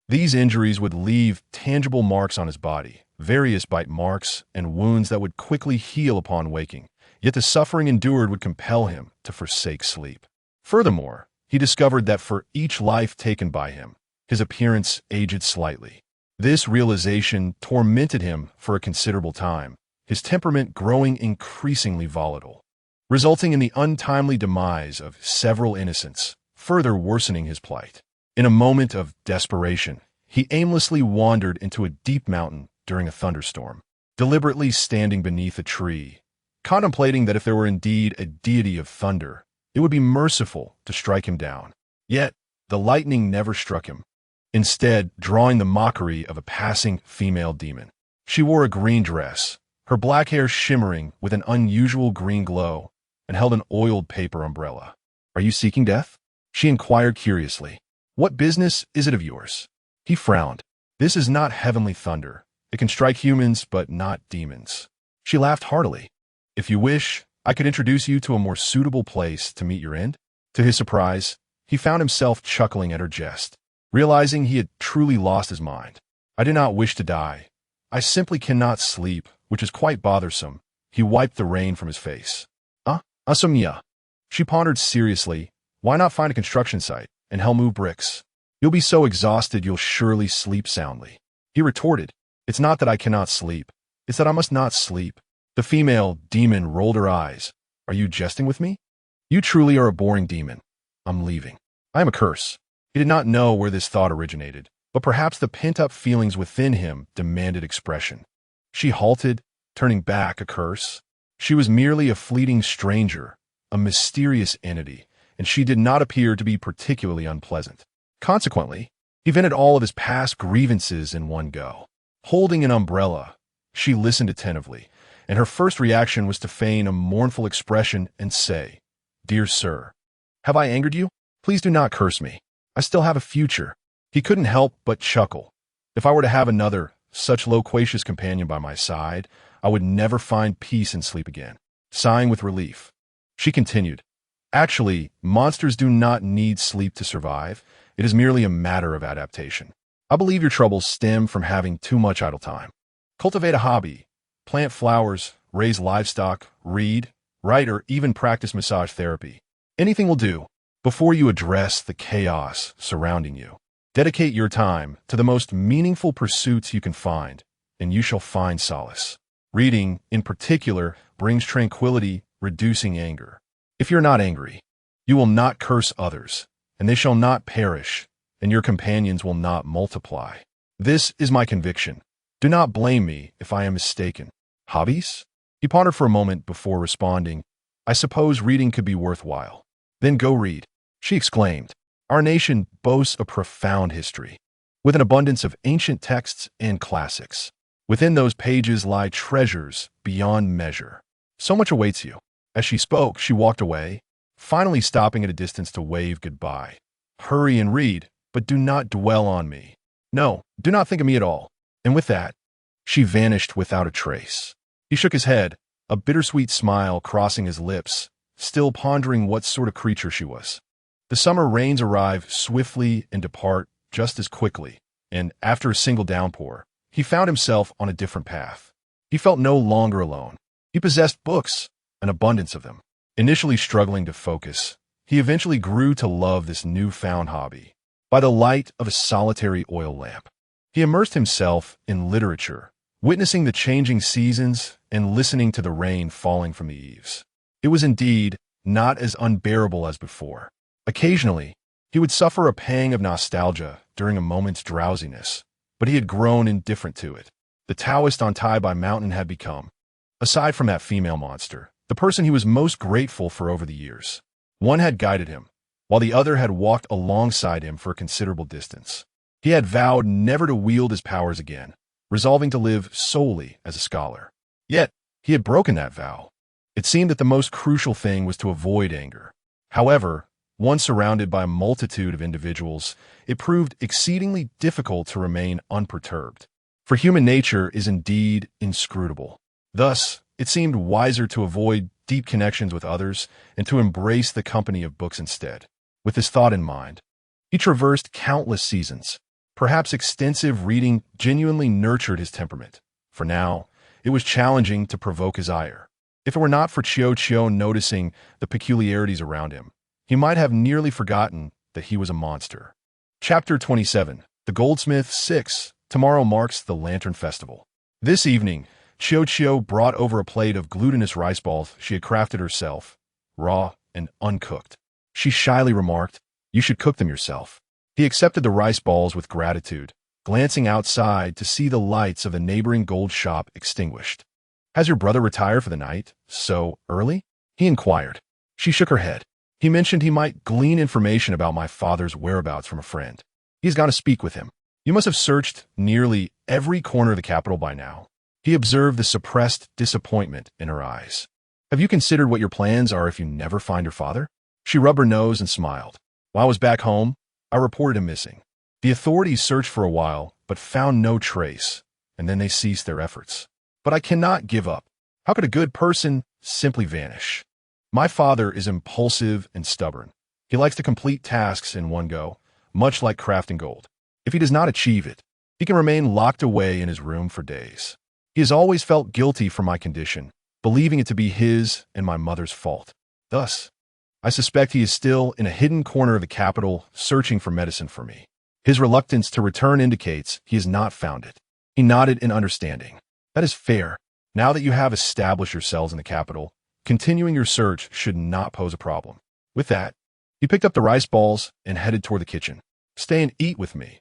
These injuries would leave tangible marks on his body, various bite marks and wounds that would quickly heal upon waking, yet the suffering endured would compel him to forsake sleep. Furthermore, he discovered that for each life taken by him, his appearance aged slightly. This realization tormented him for a considerable time, his temperament growing increasingly volatile, resulting in the untimely demise of several innocents, further worsening his plight. In a moment of desperation, he aimlessly wandered into a deep mountain during a thunderstorm, deliberately standing beneath a tree, contemplating that if there were indeed a deity of thunder, it would be merciful to strike him down. Yet, the lightning never struck him, instead drawing the mockery of a passing female demon. She wore a green dress, her black hair shimmering with an unusual green glow, and held an oiled paper umbrella. "Are you seeking death?" she inquired curiously. "What business is it of yours?" He frowned. "This is not heavenly thunder. It can strike humans, but not demons." She laughed heartily. "If you wish, I could introduce you to a more suitable place to meet your end." To his surprise, he found himself chuckling at her jest, realizing he had truly lost his mind. "I do not wish to die. I simply cannot sleep, which is quite bothersome." He wiped the rain from his face. Ximeiyouhai." She pondered seriously. "Why not find a construction site and help move bricks? You'll be so exhausted you'll surely sleep soundly." He retorted, "It's not that I cannot sleep. It's that I must not sleep." The female demon rolled her eyes. "Are you jesting with me? You truly are a boring demon. I'm leaving. I am a curse." He did not know where this thought originated, but perhaps the pent-up feelings within him demanded expression. She halted, turning back a curse. She was merely a fleeting stranger, a mysterious entity, and she did not appear to be particularly unpleasant. Consequently, he vented all of his past grievances in one go. Holding an umbrella, she listened attentively, and her first reaction was to feign a mournful expression and say, "Dear sir, have I angered you? Please do not curse me. I still have a future." He couldn't help but chuckle. If I were to have another such loquacious companion by my side, I would never find peace and sleep again. Sighing with relief, she continued, "Actually, monsters do not need sleep to survive. It is merely a matter of adaptation. I believe your troubles stem from having too much idle time. Cultivate a hobby, plant flowers, raise livestock, read, write, or even practice massage therapy. Anything will do. Before you address the chaos surrounding you, dedicate your time to the most meaningful pursuits you can find, and you shall find solace. Reading, in particular, brings tranquility, reducing anger. If you're not angry, you will not curse others, and they shall not perish, and your companions will not multiply. This is my conviction. Do not blame me if I am mistaken." "Hobbies?" He pondered for a moment before responding, "I suppose reading could be worthwhile." "Then go read," she exclaimed. "Our nation boasts a profound history, with an abundance of ancient texts and classics. Within those pages lie treasures beyond measure. So much awaits you. As she spoke, she walked away, finally stopping at a distance to wave goodbye. Hurry and read, but do not dwell on me. No, do not think of me at all. And with that, she vanished without a trace. He shook his head, a bittersweet smile crossing his lips, still pondering what sort of creature she was. The summer rains arrive swiftly and depart just as quickly, and after a single downpour, he found himself on a different path. He felt no longer alone. He possessed books, an abundance of them. Initially struggling to focus, he eventually grew to love this newfound hobby. By the light of a solitary oil lamp, he immersed himself in literature, witnessing the changing seasons and listening to the rain falling from the eaves. It was indeed not as unbearable as before. Occasionally, he would suffer a pang of nostalgia during a moment's drowsiness, but he had grown indifferent to it. The Taoist on Tai Bai Mountain had become, aside from that female monster, the person he was most grateful for over the years. One had guided him, while the other had walked alongside him for a considerable distance. He had vowed never to wield his powers again, resolving to live solely as a scholar. Yet, he had broken that vow. It seemed that the most crucial thing was to avoid anger. However, once surrounded by a multitude of individuals, it proved exceedingly difficult to remain unperturbed. For human nature is indeed inscrutable. Thus, it seemed wiser to avoid deep connections with others and to embrace the company of books instead. With this thought in mind, he traversed countless seasons. Perhaps extensive reading genuinely nurtured his temperament. For now, it was challenging to provoke his ire. If it were not for Qiao noticing the peculiarities around him, he might have nearly forgotten that he was a monster. Chapter 27. The Goldsmith 6. Tomorrow marks the Lantern Festival. This evening, Qiao brought over a plate of glutinous rice balls she had crafted herself, raw and uncooked. She shyly remarked, "You should cook them yourself." He accepted the rice balls with gratitude, glancing outside to see the lights of the neighboring gold shop extinguished. "Has your brother retired for the night so early?" he inquired. She shook her head. "He mentioned he might glean information about my father's whereabouts from a friend. He's gone to speak with him. You must have searched nearly every corner of the capital by now." He observed the suppressed disappointment in her eyes. "Have you considered what your plans are if you never find your father?" She rubbed her nose and smiled. "While I was back home, I reported him missing. The authorities searched for a while, but found no trace, and then they ceased their efforts. But I cannot give up. How could a good person simply vanish? My father is impulsive and stubborn. He likes to complete tasks in one go, much like crafting gold. If he does not achieve it, he can remain locked away in his room for days. He has always felt guilty for my condition, believing it to be his and my mother's fault. Thus, I suspect he is still in a hidden corner of the capital searching for medicine for me. His reluctance to return indicates he has not found it." He nodded in understanding. "That is fair. Now that you have established yourselves in the capital, continuing your search should not pose a problem." With that, he picked up the rice balls and headed toward the kitchen. "Stay and eat with me.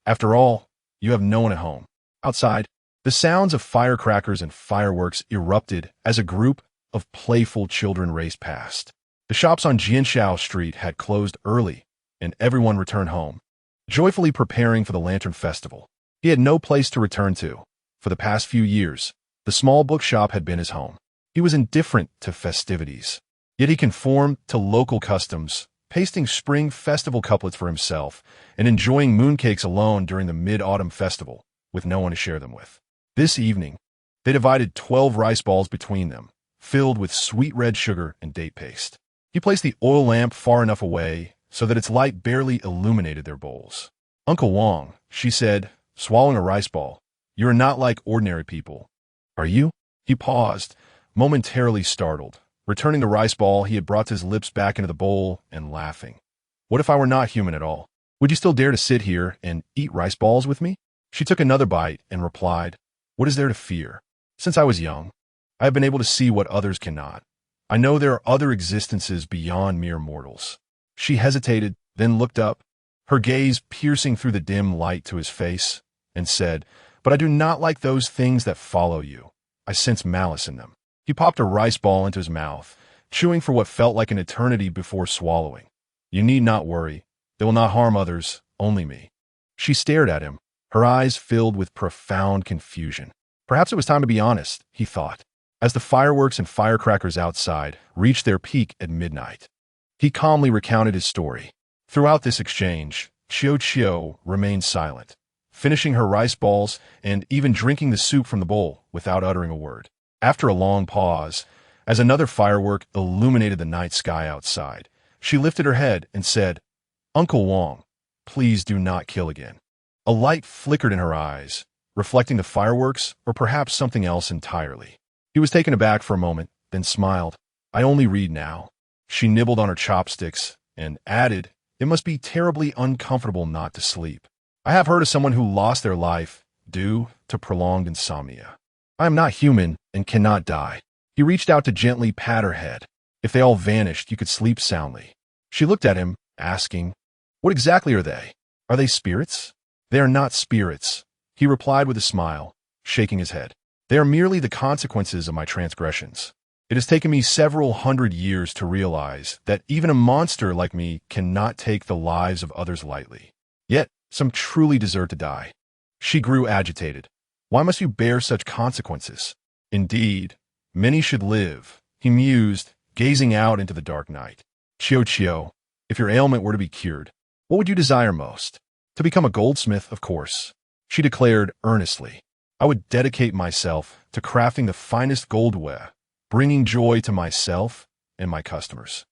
After all, you have no one at home." Outside, the sounds of firecrackers and fireworks erupted as a group of playful children raced past. The shops on Jianshao Street had closed early, and everyone returned home, joyfully preparing for the Lantern Festival. He had no place to return to. For the past few years, the small bookshop had been his home. He was indifferent to festivities, yet he conformed to local customs, pasting spring festival couplets for himself and enjoying mooncakes alone during the mid-autumn festival, with no one to share them with. This evening, they divided 12 rice balls between them, filled with sweet red sugar and date paste. He placed the oil lamp far enough away so that its light barely illuminated their bowls. "Uncle Wang," she said, swallowing a rice ball, "you are not like ordinary people, are you?" He paused, momentarily startled, returning the rice ball he had brought to his lips back into the bowl and laughing. "What if I were not human at all? Would you still dare to sit here and eat rice balls with me?" She took another bite and replied, "What is there to fear? Since I was young, I have been able to see what others cannot. I know there are other existences beyond mere mortals." She hesitated, then looked up, her gaze piercing through the dim light to his face, and said, "But I do not like those things that follow you. I sense malice in them." He popped a rice ball into his mouth, chewing for what felt like an eternity before swallowing. "You need not worry. They will not harm others, only me." She stared at him, her eyes filled with profound confusion. Perhaps it was time to be honest, he thought. as the fireworks and firecrackers outside reached their peak at midnight. He calmly recounted his story. Throughout this exchange, Xiao remained silent, finishing her rice balls and even drinking the soup from the bowl without uttering a word. After a long pause, as another firework illuminated the night sky outside, she lifted her head and said, "Uncle Wang, please do not kill again." A light flickered in her eyes, reflecting the fireworks or perhaps something else entirely. He was taken aback for a moment, then smiled. "I only read now." She nibbled on her chopsticks and added, "It must be terribly uncomfortable not to sleep. I have heard of someone who lost their life due to prolonged insomnia. I am not human and cannot die." He reached out to gently pat her head. "If they all vanished, you could sleep soundly." She looked at him, asking, "What exactly are they? Are they spirits?" "They are not spirits," he replied with a smile, shaking his head. "They are merely the consequences of my transgressions. It has taken me several hundred years to realize that even a monster like me cannot take the lives of others lightly. Yet, some truly deserve to die." She grew agitated. "Why must you bear such consequences?" "Indeed, many should live," he mused, gazing out into the dark night. "Xiao, if your ailment were to be cured, what would you desire most?" "To become a goldsmith, of course," she declared earnestly. "I would dedicate myself to crafting the finest goldware, bringing joy to myself and my customers."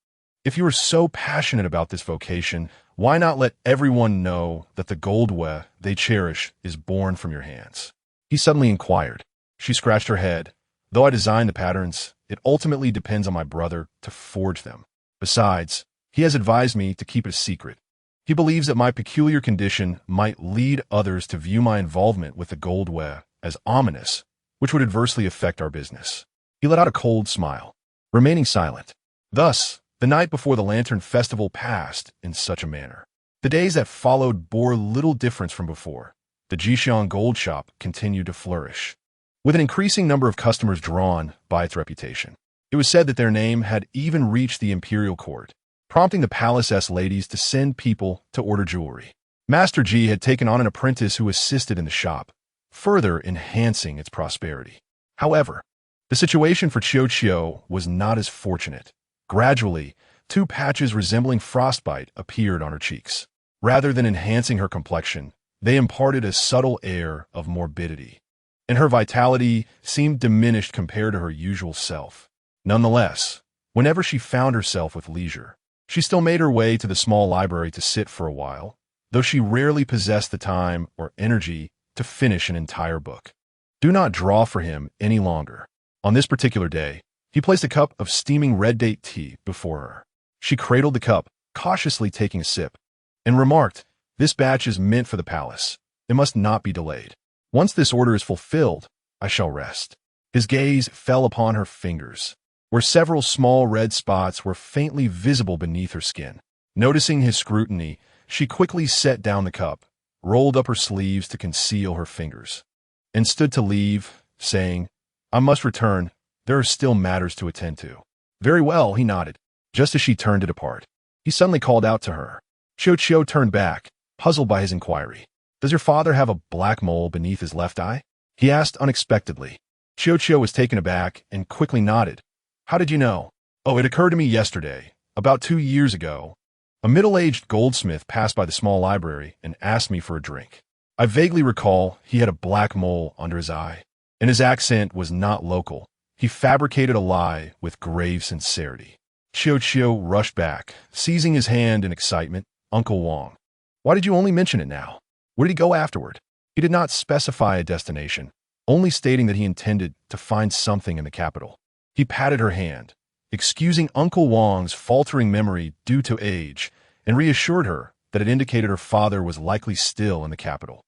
"If you are so passionate about this vocation, why not let everyone know that the goldware they cherish is born from your hands?" He suddenly inquired. She scratched her head. "Though I design the patterns, it ultimately depends on my brother to forge them. Besides, he has advised me to keep it a secret. He believes that my peculiar condition might lead others to view my involvement with the goldware as ominous, which would adversely affect our business." He let out a cold smile, remaining silent. Thus, the night before the Lantern Festival passed in such a manner. The days that followed bore little difference from before. The Jixiang gold shop continued to flourish, with an increasing number of customers drawn by its reputation. It was said that their name had even reached the imperial court, prompting the palace ladies to send people to order jewelry. Master Ji had taken on an apprentice who assisted in the shop, further enhancing its prosperity. However, the situation for Xiao was not as fortunate. Gradually, 2 patches resembling frostbite appeared on her cheeks. Rather than enhancing her complexion, they imparted a subtle air of morbidity, and her vitality seemed diminished compared to her usual self. Nonetheless, whenever she found herself with leisure, she still made her way to the small library to sit for a while, though she rarely possessed the time or energy to finish an entire book. Do not draw for him any longer. On this particular day, he placed a cup of steaming red date tea before her. She cradled the cup, cautiously taking a sip, and remarked, "This batch is meant for the palace. It must not be delayed. Once this order is fulfilled, I shall rest." His gaze fell upon her fingers, where several small red spots were faintly visible beneath her skin. Noticing his scrutiny, she quickly set down the cup, rolled up her sleeves to conceal her fingers, and stood to leave, saying, "I must return. There are still matters to attend to." "Very well," he nodded. Just as she turned to depart, he suddenly called out to her. Xiao turned back, puzzled by his inquiry. "Does your father have a black mole beneath his left eye?" he asked unexpectedly. Xiao was taken aback and quickly nodded. "How did you know?" "Oh, it occurred to me yesterday. About 2 years ago, a middle-aged goldsmith passed by the small library and asked me for a drink. I vaguely recall he had a black mole under his eye, and his accent was not local. He fabricated a lie with grave sincerity." Xiao rushed back, seizing his hand in excitement. "Uncle Wang, why did you only mention it now? Where did he go afterward?" He did not specify a destination, only stating that he intended to find something in the capital. He patted her hand, excusing Uncle Wang's faltering memory due to age, and reassured her that it indicated her father was likely still in the capital.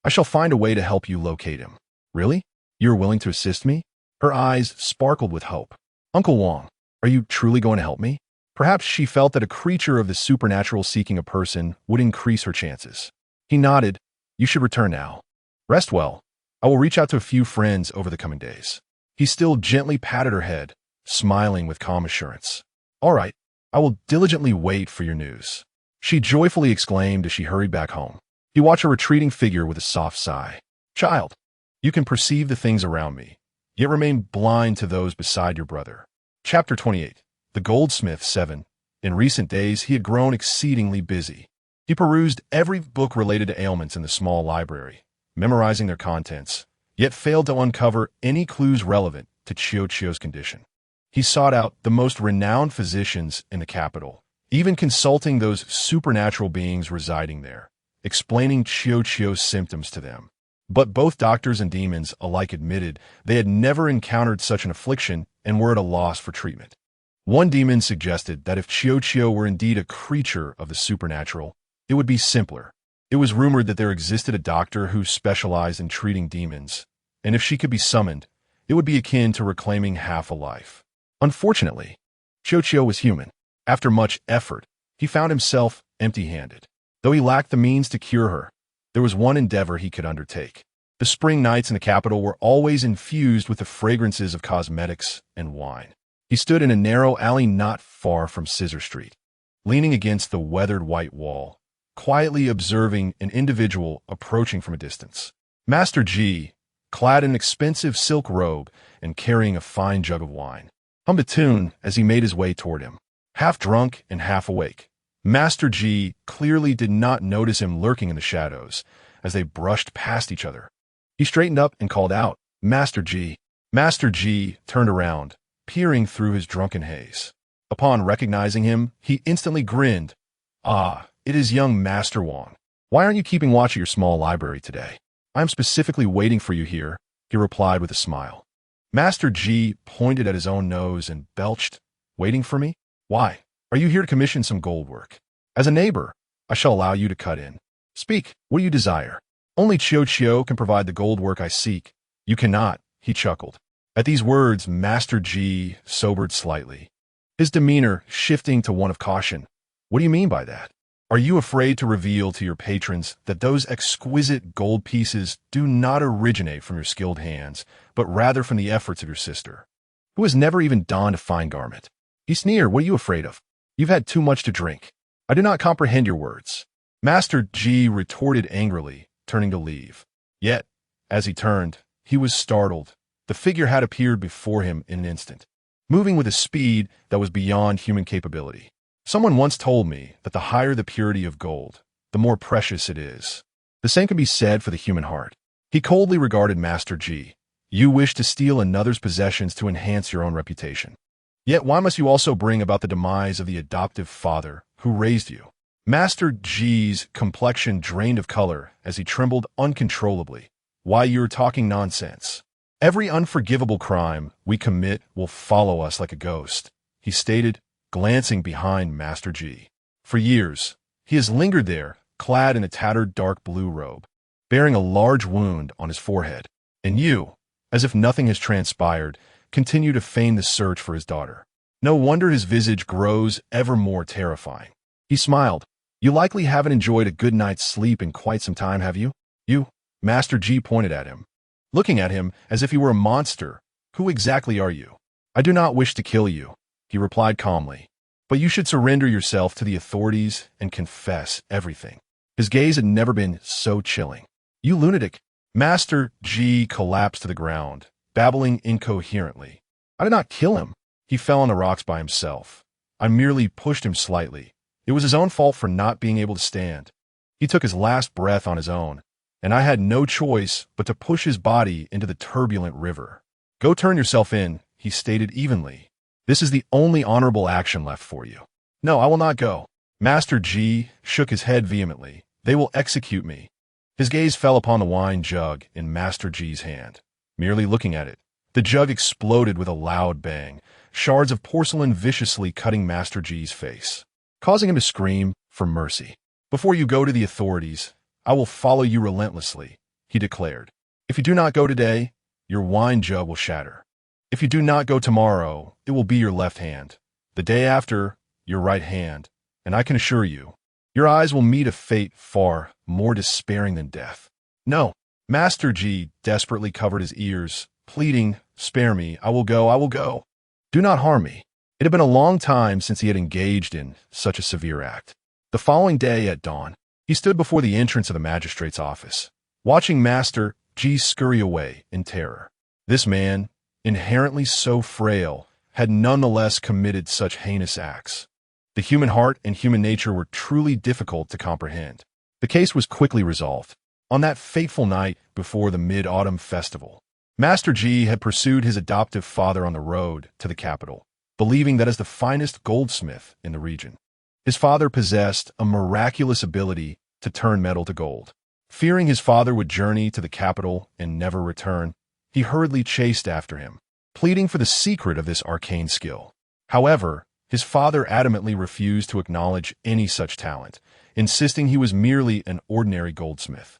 "I shall find a way to help you locate him." "Really? You are willing to assist me?" Her eyes sparkled with hope. "Uncle Wang, are you truly going to help me?" Perhaps she felt that a creature of the supernatural seeking a person would increase her chances. He nodded. "You should return now. Rest well. I will reach out to a few friends over the coming days." He still gently patted her head, smiling with calm assurance. "All right, I will diligently wait for your news," she joyfully exclaimed as she hurried back home. He watched her retreating figure with a soft sigh. "Child, you can perceive the things around me. yet remain blind to those beside your brother. Chapter 28. The Goldsmith 7. In recent days, he had grown exceedingly busy. He perused every book related to ailments in the small library, memorizing their contents, yet failed to uncover any clues relevant to Xiao's condition. He sought out the most renowned physicians in the capital, even consulting those supernatural beings residing there, explaining Xiao's symptoms to them. But both doctors and demons alike admitted they had never encountered such an affliction and were at a loss for treatment. One demon suggested that if Xiao were indeed a creature of the supernatural, it would be simpler. It was rumored that there existed a doctor who specialized in treating demons, and if she could be summoned, it would be akin to reclaiming half a life. Unfortunately, Xiao was human. After much effort, he found himself empty-handed. Though he lacked the means to cure her, there was one endeavor he could undertake. The spring nights in the capital were always infused with the fragrances of cosmetics and wine. He stood in a narrow alley not far from Scissor Street, leaning against the weathered white wall, quietly observing an individual approaching from a distance. Master Ji, clad in an expensive silk robe and carrying a fine jug of wine, hummed a tune as he made his way toward him. Half drunk and half awake, Master Ji clearly did not notice him lurking in the shadows as they brushed past each other. He straightened up and called out, "Master Ji." Master Ji turned around, peering through his drunken haze. Upon recognizing him, he instantly grinned. "Ah, it is young Master Wang. Why aren't you keeping watch at your small library today? I am specifically waiting for you here," he replied with a smile. Master Ji pointed at his own nose and belched, "Waiting for me? Why? Are you here to commission some gold work? As a neighbor, I shall allow you to cut in. Speak, what do you desire? Only Xiao can provide the gold work I seek. You cannot," he chuckled. At these words, Master Ji sobered slightly, his demeanor shifting to one of caution. "What do you mean by that? Are you afraid to reveal to your patrons that those exquisite gold pieces do not originate from your skilled hands, but rather from the efforts of your sister, who has never even donned a fine garment?" He sneered. "What are you afraid of? You've had too much to drink. I do not comprehend your words." Master Ji retorted angrily, turning to leave. Yet, as he turned, he was startled. The figure had appeared before him in an instant, moving with a speed that was beyond human capability. Someone once told me that the higher the purity of gold, the more precious it is. The same can be said for the human heart. He coldly regarded Master Ji. "You wish to steal another's possessions to enhance your own reputation. Yet why must you also bring about the demise of the adoptive father who raised you?" Master Ji's complexion drained of color as he trembled uncontrollably. "Why, you're talking nonsense. Every unforgivable crime we commit will follow us like a ghost," he stated, glancing behind Master Ji. For years, he has lingered there, clad in a tattered dark blue robe, bearing a large wound on his forehead. And you, as if nothing has transpired, continue to feign the search for his daughter. No wonder his visage grows ever more terrifying. He smiled. "You likely haven't enjoyed a good night's sleep in quite some time, have you?" "You?" Master Ji pointed at him, looking at him as if he were a monster. "Who exactly are you?" "I do not wish to kill you," he replied calmly, "but you should surrender yourself to the authorities and confess everything." His gaze had never been so chilling. "You lunatic!" Master Ji collapsed to the ground, babbling incoherently. "I did not kill him. He fell on the rocks by himself. I merely pushed him slightly. It was his own fault for not being able to stand. He took his last breath on his own, and I had no choice but to push his body into the turbulent river." "Go turn yourself in," he stated evenly. "This is the only honorable action left for you." "No, I will not go." Master Ji shook his head vehemently. "They will execute me." His gaze fell upon the wine jug in Master Ji's hand. Merely looking at it, the jug exploded with a loud bang, shards of porcelain viciously cutting Master Ji's face, causing him to scream for mercy. "Before you go to the authorities, I will follow you relentlessly," he declared. "If you do not go today, your wine jug will shatter. If you do not go tomorrow, it will be your left hand. The day after, your right hand, and I can assure you, your eyes will meet a fate far more despairing than death." "No." Master Ji desperately covered his ears, pleading, "Spare me, I will go, I will go. Do not harm me." It had been a long time since he had engaged in such a severe act. The following day at dawn, he stood before the entrance of the magistrate's office, watching Master Ji scurry away in terror. This man, inherently so frail, had nonetheless committed such heinous acts. The human heart and human nature were truly difficult to comprehend. The case was quickly resolved. On that fateful night before the Mid-Autumn Festival, Master Ji had pursued his adoptive father on the road to the capital, believing that as the finest goldsmith in the region, his father possessed a miraculous ability to turn metal to gold. Fearing his father would journey to the capital and never return, he hurriedly chased after him, pleading for the secret of this arcane skill. However, his father adamantly refused to acknowledge any such talent, insisting he was merely an ordinary goldsmith.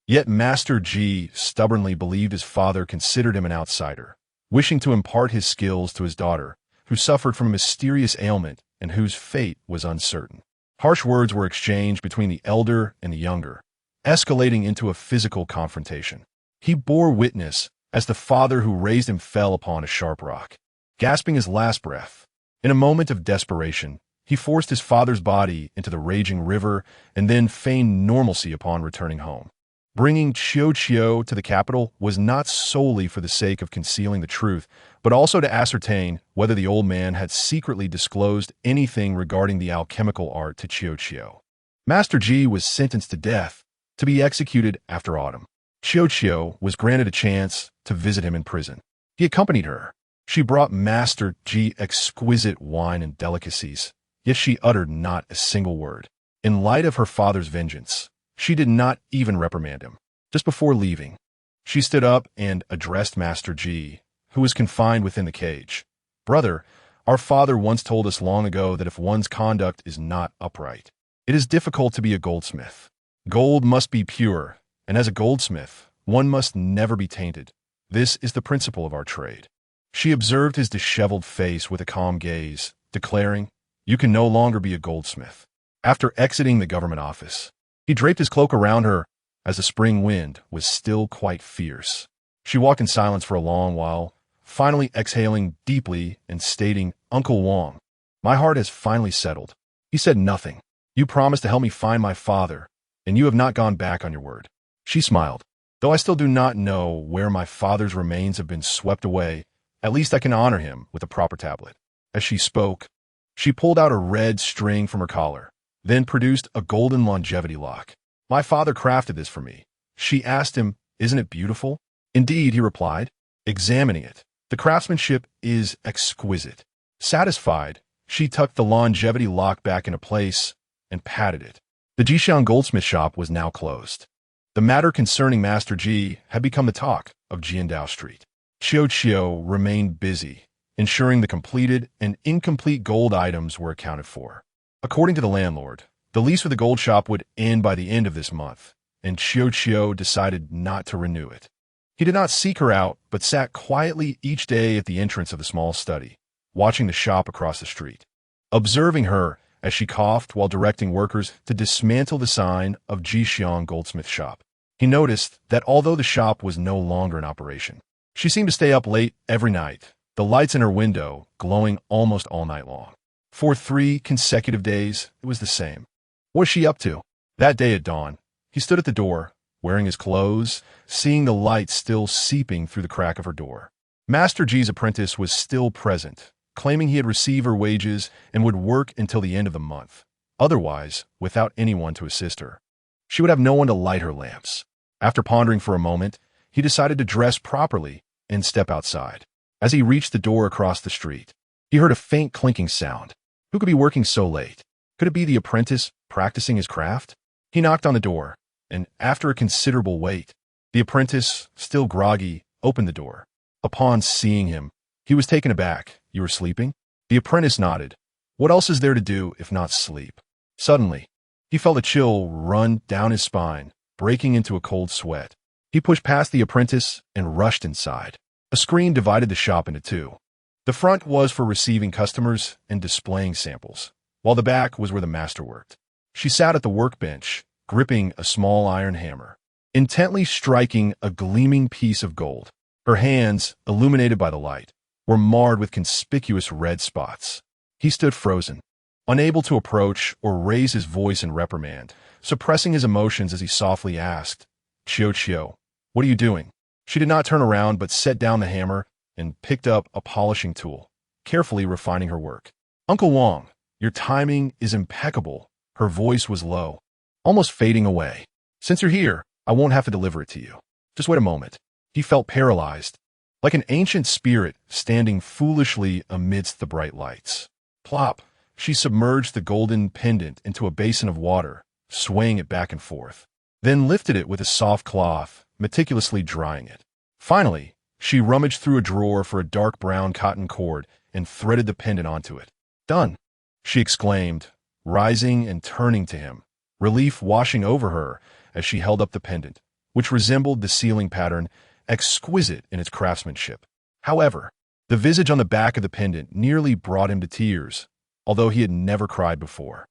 Yet Master Ji stubbornly believed his father considered him an outsider, wishing to impart his skills to his daughter, who suffered from a mysterious ailment and whose fate was uncertain. Harsh words were exchanged between the elder and the younger, escalating into a physical confrontation. He bore witness as the father who raised him fell upon a sharp rock, gasping his last breath. In a moment of desperation, he forced his father's body into the raging river and then feigned normalcy upon returning home. Bringing Xiao to the capital was not solely for the sake of concealing the truth, but also to ascertain whether the old man had secretly disclosed anything regarding the alchemical art to Xiao. Master Ji was sentenced to death, to be executed after autumn. Xiao was granted a chance to visit him in prison. He accompanied her. She brought Master Ji exquisite wine and delicacies, yet she uttered not a single word. In light of her father's vengeance, she did not even reprimand him. Just before leaving, she stood up and addressed Master Ji, who was confined within the cage. "Brother, our father once told us long ago that if one's conduct is not upright, it is difficult to be a goldsmith. Gold must be pure, and as a goldsmith, one must never be tainted. This is the principle of our trade." She observed his disheveled face with a calm gaze, declaring, "You can no longer be a goldsmith." After exiting the government office, he draped his cloak around her, as the spring wind was still quite fierce. She walked in silence for a long while, finally exhaling deeply and stating, "Uncle Wang, my heart has finally settled." He said nothing. "You promised to help me find my father, and you have not gone back on your word." She smiled. "Though I still do not know where my father's remains have been swept away, at least I can honor him with a proper tablet." As she spoke, she pulled out a red string from her collar, then produced a golden longevity lock. "My father crafted this for me." She asked him, "Isn't it beautiful?" "Indeed," he replied, examining it. "The craftsmanship is exquisite." Satisfied, she tucked the longevity lock back into place and patted it. The Jixiang goldsmith shop was now closed. The matter concerning Master Ji had become the talk of Jiandao Street. Xiao remained busy, ensuring the completed and incomplete gold items were accounted for. According to the landlord, the lease for the gold shop would end by the end of this month, and Xiao decided not to renew it. He did not seek her out, but sat quietly each day at the entrance of the small study, watching the shop across the street, observing her as she coughed while directing workers to dismantle the sign of Jixiang goldsmith shop. He noticed that although the shop was no longer in operation, she seemed to stay up late every night, the lights in her window glowing almost all night long. For 3 consecutive days, it was the same. What was she up to? That day at dawn, he stood at the door, wearing his clothes, seeing the light still seeping through the crack of her door. Master Ji's apprentice was still present, claiming he had received her wages and would work until the end of the month. Otherwise, without anyone to assist her, she would have no one to light her lamps. After pondering for a moment, he decided to dress properly and step outside. As he reached the door across the street, he heard a faint clinking sound. Who could be working so late? Could it be the apprentice practicing his craft? He knocked on the door, and after a considerable wait, the apprentice, still groggy, opened the door. Upon seeing him, he was taken aback. "You were sleeping?" The apprentice nodded. "What else is there to do if not sleep?" Suddenly, he felt a chill run down his spine, breaking into a cold sweat. He pushed past the apprentice and rushed inside. A screen divided the shop into 2. The front was for receiving customers and displaying samples, while the back was where the master worked. She sat at the workbench, gripping a small iron hammer, intently striking a gleaming piece of gold. Her hands, illuminated by the light, were marred with conspicuous red spots. He stood frozen, unable to approach or raise his voice in reprimand, suppressing his emotions as he softly asked, "Xiao, what are you doing?" She did not turn around but set down the hammer and picked up a polishing tool, carefully refining her work. Uncle Wang, your timing is impeccable. Her voice was low, almost fading away. Since you're here, I won't have to deliver it to you. Just wait a moment. He felt paralyzed, like an ancient spirit standing foolishly amidst the bright lights. Plop! She submerged the golden pendant into a basin of water, swaying it back and forth, then lifted it with a soft cloth, meticulously drying it. Finally, she rummaged through a drawer for a dark brown cotton cord and threaded the pendant onto it. Done! She exclaimed, rising and turning to him, relief washing over her as she held up the pendant, which resembled the ceiling pattern, exquisite in its craftsmanship. However, the visage on the back of the pendant nearly brought him to tears, although he had never cried before.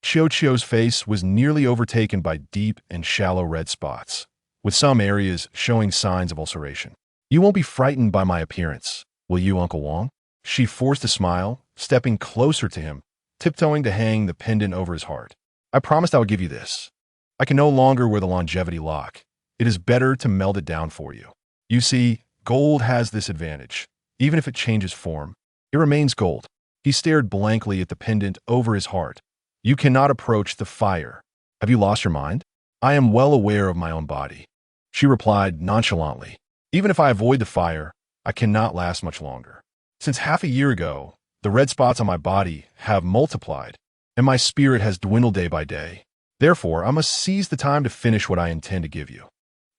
Xiao's face was nearly overtaken by deep and shallow red spots, with some areas showing signs of ulceration. You won't be frightened by my appearance, will you, Uncle Wang? She forced a smile, stepping closer to him, tiptoeing to hang the pendant over his heart. I promised I would give you this. I can no longer wear the longevity lock. It is better to melt it down for you. You see, gold has this advantage. Even if it changes form, it remains gold. He stared blankly at the pendant over his heart. You cannot approach the fire. Have you lost your mind? I am well aware of my own body. She replied nonchalantly. Even if I avoid the fire, I cannot last much longer. Since half a year ago, the red spots on my body have multiplied, and my spirit has dwindled day by day. Therefore, I must seize the time to finish what I intend to give you.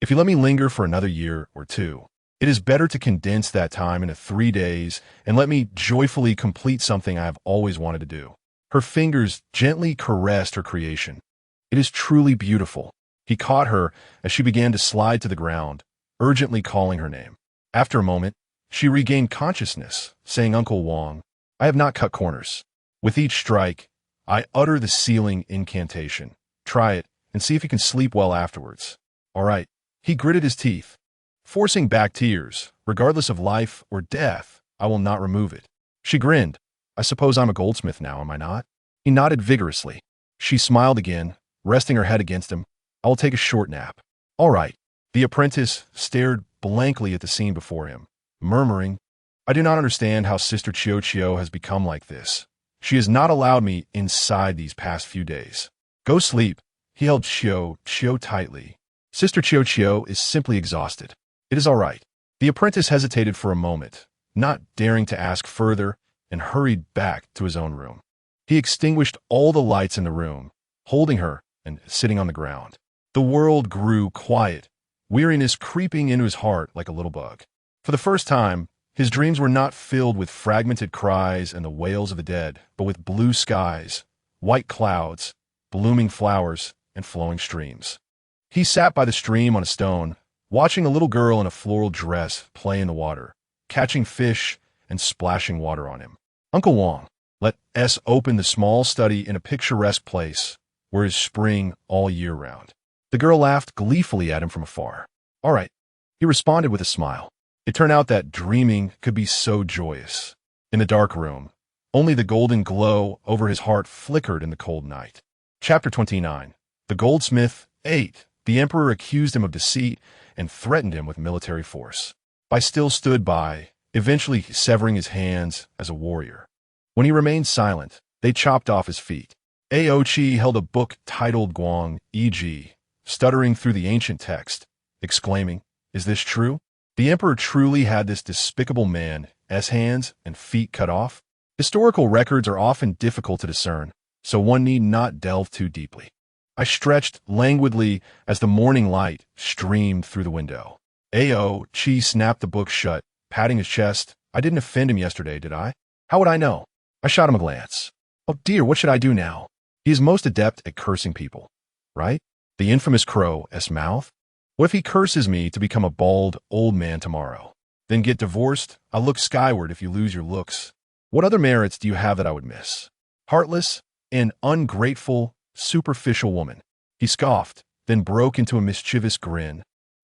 If you let me linger for another year or two, it is better to condense that time into 3 days and let me joyfully complete something I have always wanted to do. Her fingers gently caressed her creation. It is truly beautiful. He caught her as she began to slide to the ground, urgently calling her name. After a moment, she regained consciousness, saying, Uncle Wang, I have not cut corners. With each strike, I utter the sealing incantation. Try it and see if you can sleep well afterwards. All right. He gritted his teeth, forcing back tears. Regardless of life or death, I will not remove it. She grinned. I suppose I'm a goldsmith now, am I not? He nodded vigorously. She smiled again, resting her head against him. I will take a short nap. All right. The apprentice stared blankly at the scene before him, murmuring, I do not understand how Sister Xiao has become like this. She has not allowed me inside these past few days. Go sleep. He held Xiao tightly. Sister Xiao is simply exhausted. It is all right. The apprentice hesitated for a moment, not daring to ask further, and hurried back to his own room. He extinguished all the lights in the room, holding her and sitting on the ground. The world grew quiet, weariness creeping into his heart like a little bug. For the first time, his dreams were not filled with fragmented cries and the wails of the dead, but with blue skies, white clouds, blooming flowers, and flowing streams. He sat by the stream on a stone, watching a little girl in a floral dress play in the water, catching fish and splashing water on him. Uncle Wang, let us open the small study in a picturesque place where is spring all year round. The girl laughed gleefully at him from afar. All right, he responded with a smile. It turned out that dreaming could be so joyous. In the dark room, only the golden glow over his heart flickered in the cold night. Chapter 29. The goldsmith ate. The emperor accused him of deceit and threatened him with military force. Bai still stood by, eventually severing his hands as a warrior. When he remained silent, they chopped off his feet. Aochi held a book titled Guang, e.g., stuttering through the ancient text, exclaiming, Is this true? The emperor truly had this despicable man's hands and feet cut off? Historical records are often difficult to discern, so one need not delve too deeply. I stretched languidly as the morning light streamed through the window. Aochi snapped the book shut, patting his chest. I didn't offend him yesterday, did I? How would I know? I shot him a glance. Oh dear, what should I do now? He is most adept at cursing people, right? The infamous crow's mouth? What if he curses me to become a bald old man tomorrow? Then get divorced? I'll look skyward if you lose your looks. What other merits do you have that I would miss? Heartless and ungrateful, superficial woman. He scoffed, then broke into a mischievous grin.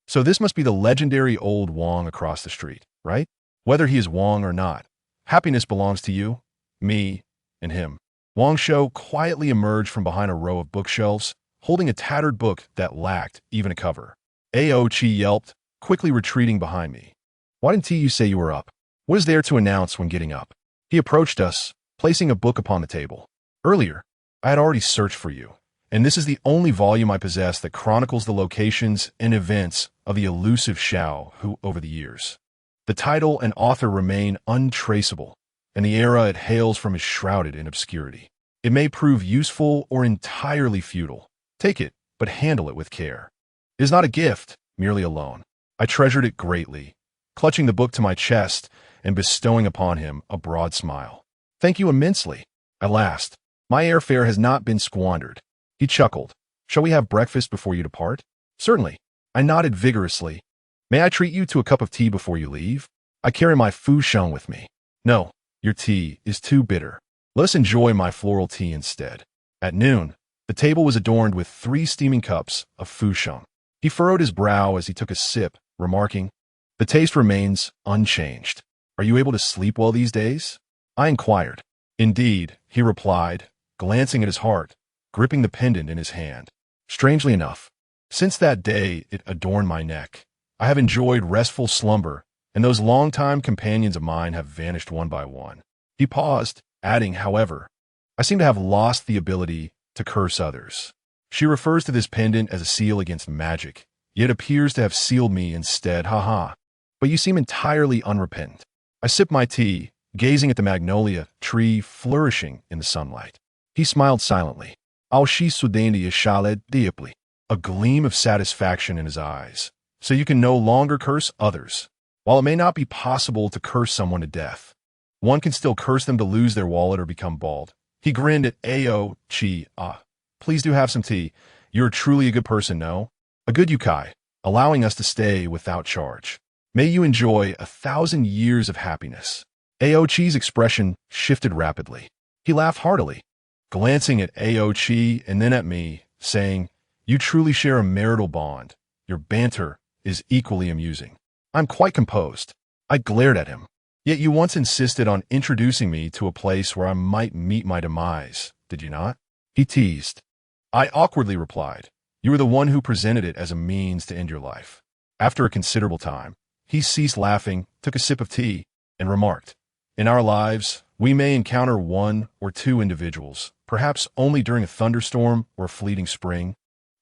So this must be the legendary old Wang across the street, right? Whether he is Wang or not, happiness belongs to you, me, and him. Wangshou quietly emerged from behind a row of bookshelves, holding a tattered book that lacked even a cover. Aochi yelped, quickly retreating behind me. Why didn't you say you were up? What is there to announce when getting up? He approached us, placing a book upon the table. Earlier, I had already searched for you, and this is the only volume I possess that chronicles the locations and events of the elusive Xiao Hu over the years. The title and author remain untraceable, and the era it hails from is shrouded in obscurity. It may prove useful or entirely futile. Take it, but handle it with care. It is not a gift, merely a loan. I treasured it greatly, clutching the book to my chest and bestowing upon him a broad smile. Thank you immensely. At last, my airfare has not been squandered. He chuckled. Shall we have breakfast before you depart? Certainly. I nodded vigorously. May I treat you to a cup of tea before you leave? I carry my fusheng with me. No, your tea is too bitter. Let us enjoy my floral tea instead. At noon, the table was adorned with 3 steaming cups of fusheng. He furrowed his brow as he took a sip, remarking, "The taste remains unchanged. Are you able to sleep well these days?" I inquired. "Indeed," he replied, glancing at his heart, gripping the pendant in his hand. Strangely enough, since that day it adorned my neck, I have enjoyed restful slumber, and those long-time companions of mine have vanished one by one. He paused, adding, however, I seem to have lost the ability to curse others. She refers to this pendant as a seal against magic, yet appears to have sealed me instead, haha. But you seem entirely unrepentant. I sipped my tea, gazing at the magnolia tree flourishing in the sunlight. He smiled silently. A gleam of satisfaction in his eyes. So you can no longer curse others. While it may not be possible to curse someone to death, one can still curse them to lose their wallet or become bald. He grinned at Ao Chi. Please do have some tea. You're truly a good person, no? A good yukai, allowing us to stay without charge. May you enjoy 1,000 years of happiness. Ao Chi's expression shifted rapidly. He laughed heartily, glancing at Ao Chi and then at me, saying, You truly share a marital bond. Your banter is equally amusing. I'm quite composed. I glared at him. Yet you once insisted on introducing me to a place where I might meet my demise, did you not? He teased. I awkwardly replied, You were the one who presented it as a means to end your life. After a considerable time, he ceased laughing, took a sip of tea, and remarked, In our lives, we may encounter 1 or 2 individuals, perhaps only during a thunderstorm or a fleeting spring,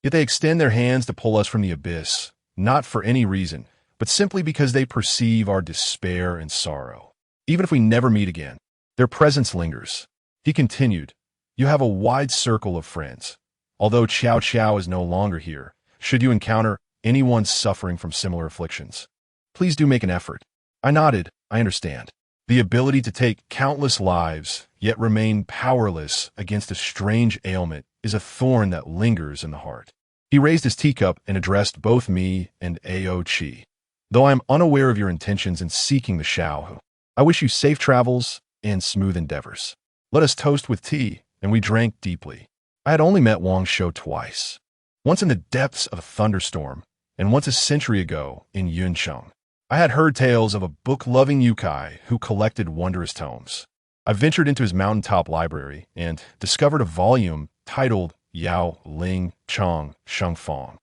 yet they extend their hands to pull us from the abyss, not for any reason, but simply because they perceive our despair and sorrow. Even if we never meet again, their presence lingers. He continued, You have a wide circle of friends. Although Xiao is no longer here, should you encounter anyone suffering from similar afflictions, please do make an effort. I nodded. I understand. The ability to take countless lives, yet remain powerless against a strange ailment, is a thorn that lingers in the heart. He raised his teacup and addressed both me and Ao Chi. Though I am unaware of your intentions in seeking the Xiao Hu, I wish you safe travels and smooth endeavors. Let us toast with tea, and we drank deeply. I had only met Wangchuan twice, once in the depths of a thunderstorm, and once a century ago in Yuncheng. I had heard tales of a book-loving yukai who collected wondrous tomes. I ventured into his mountaintop library and discovered a volume titled Yao Ling Chong Sheng Fong,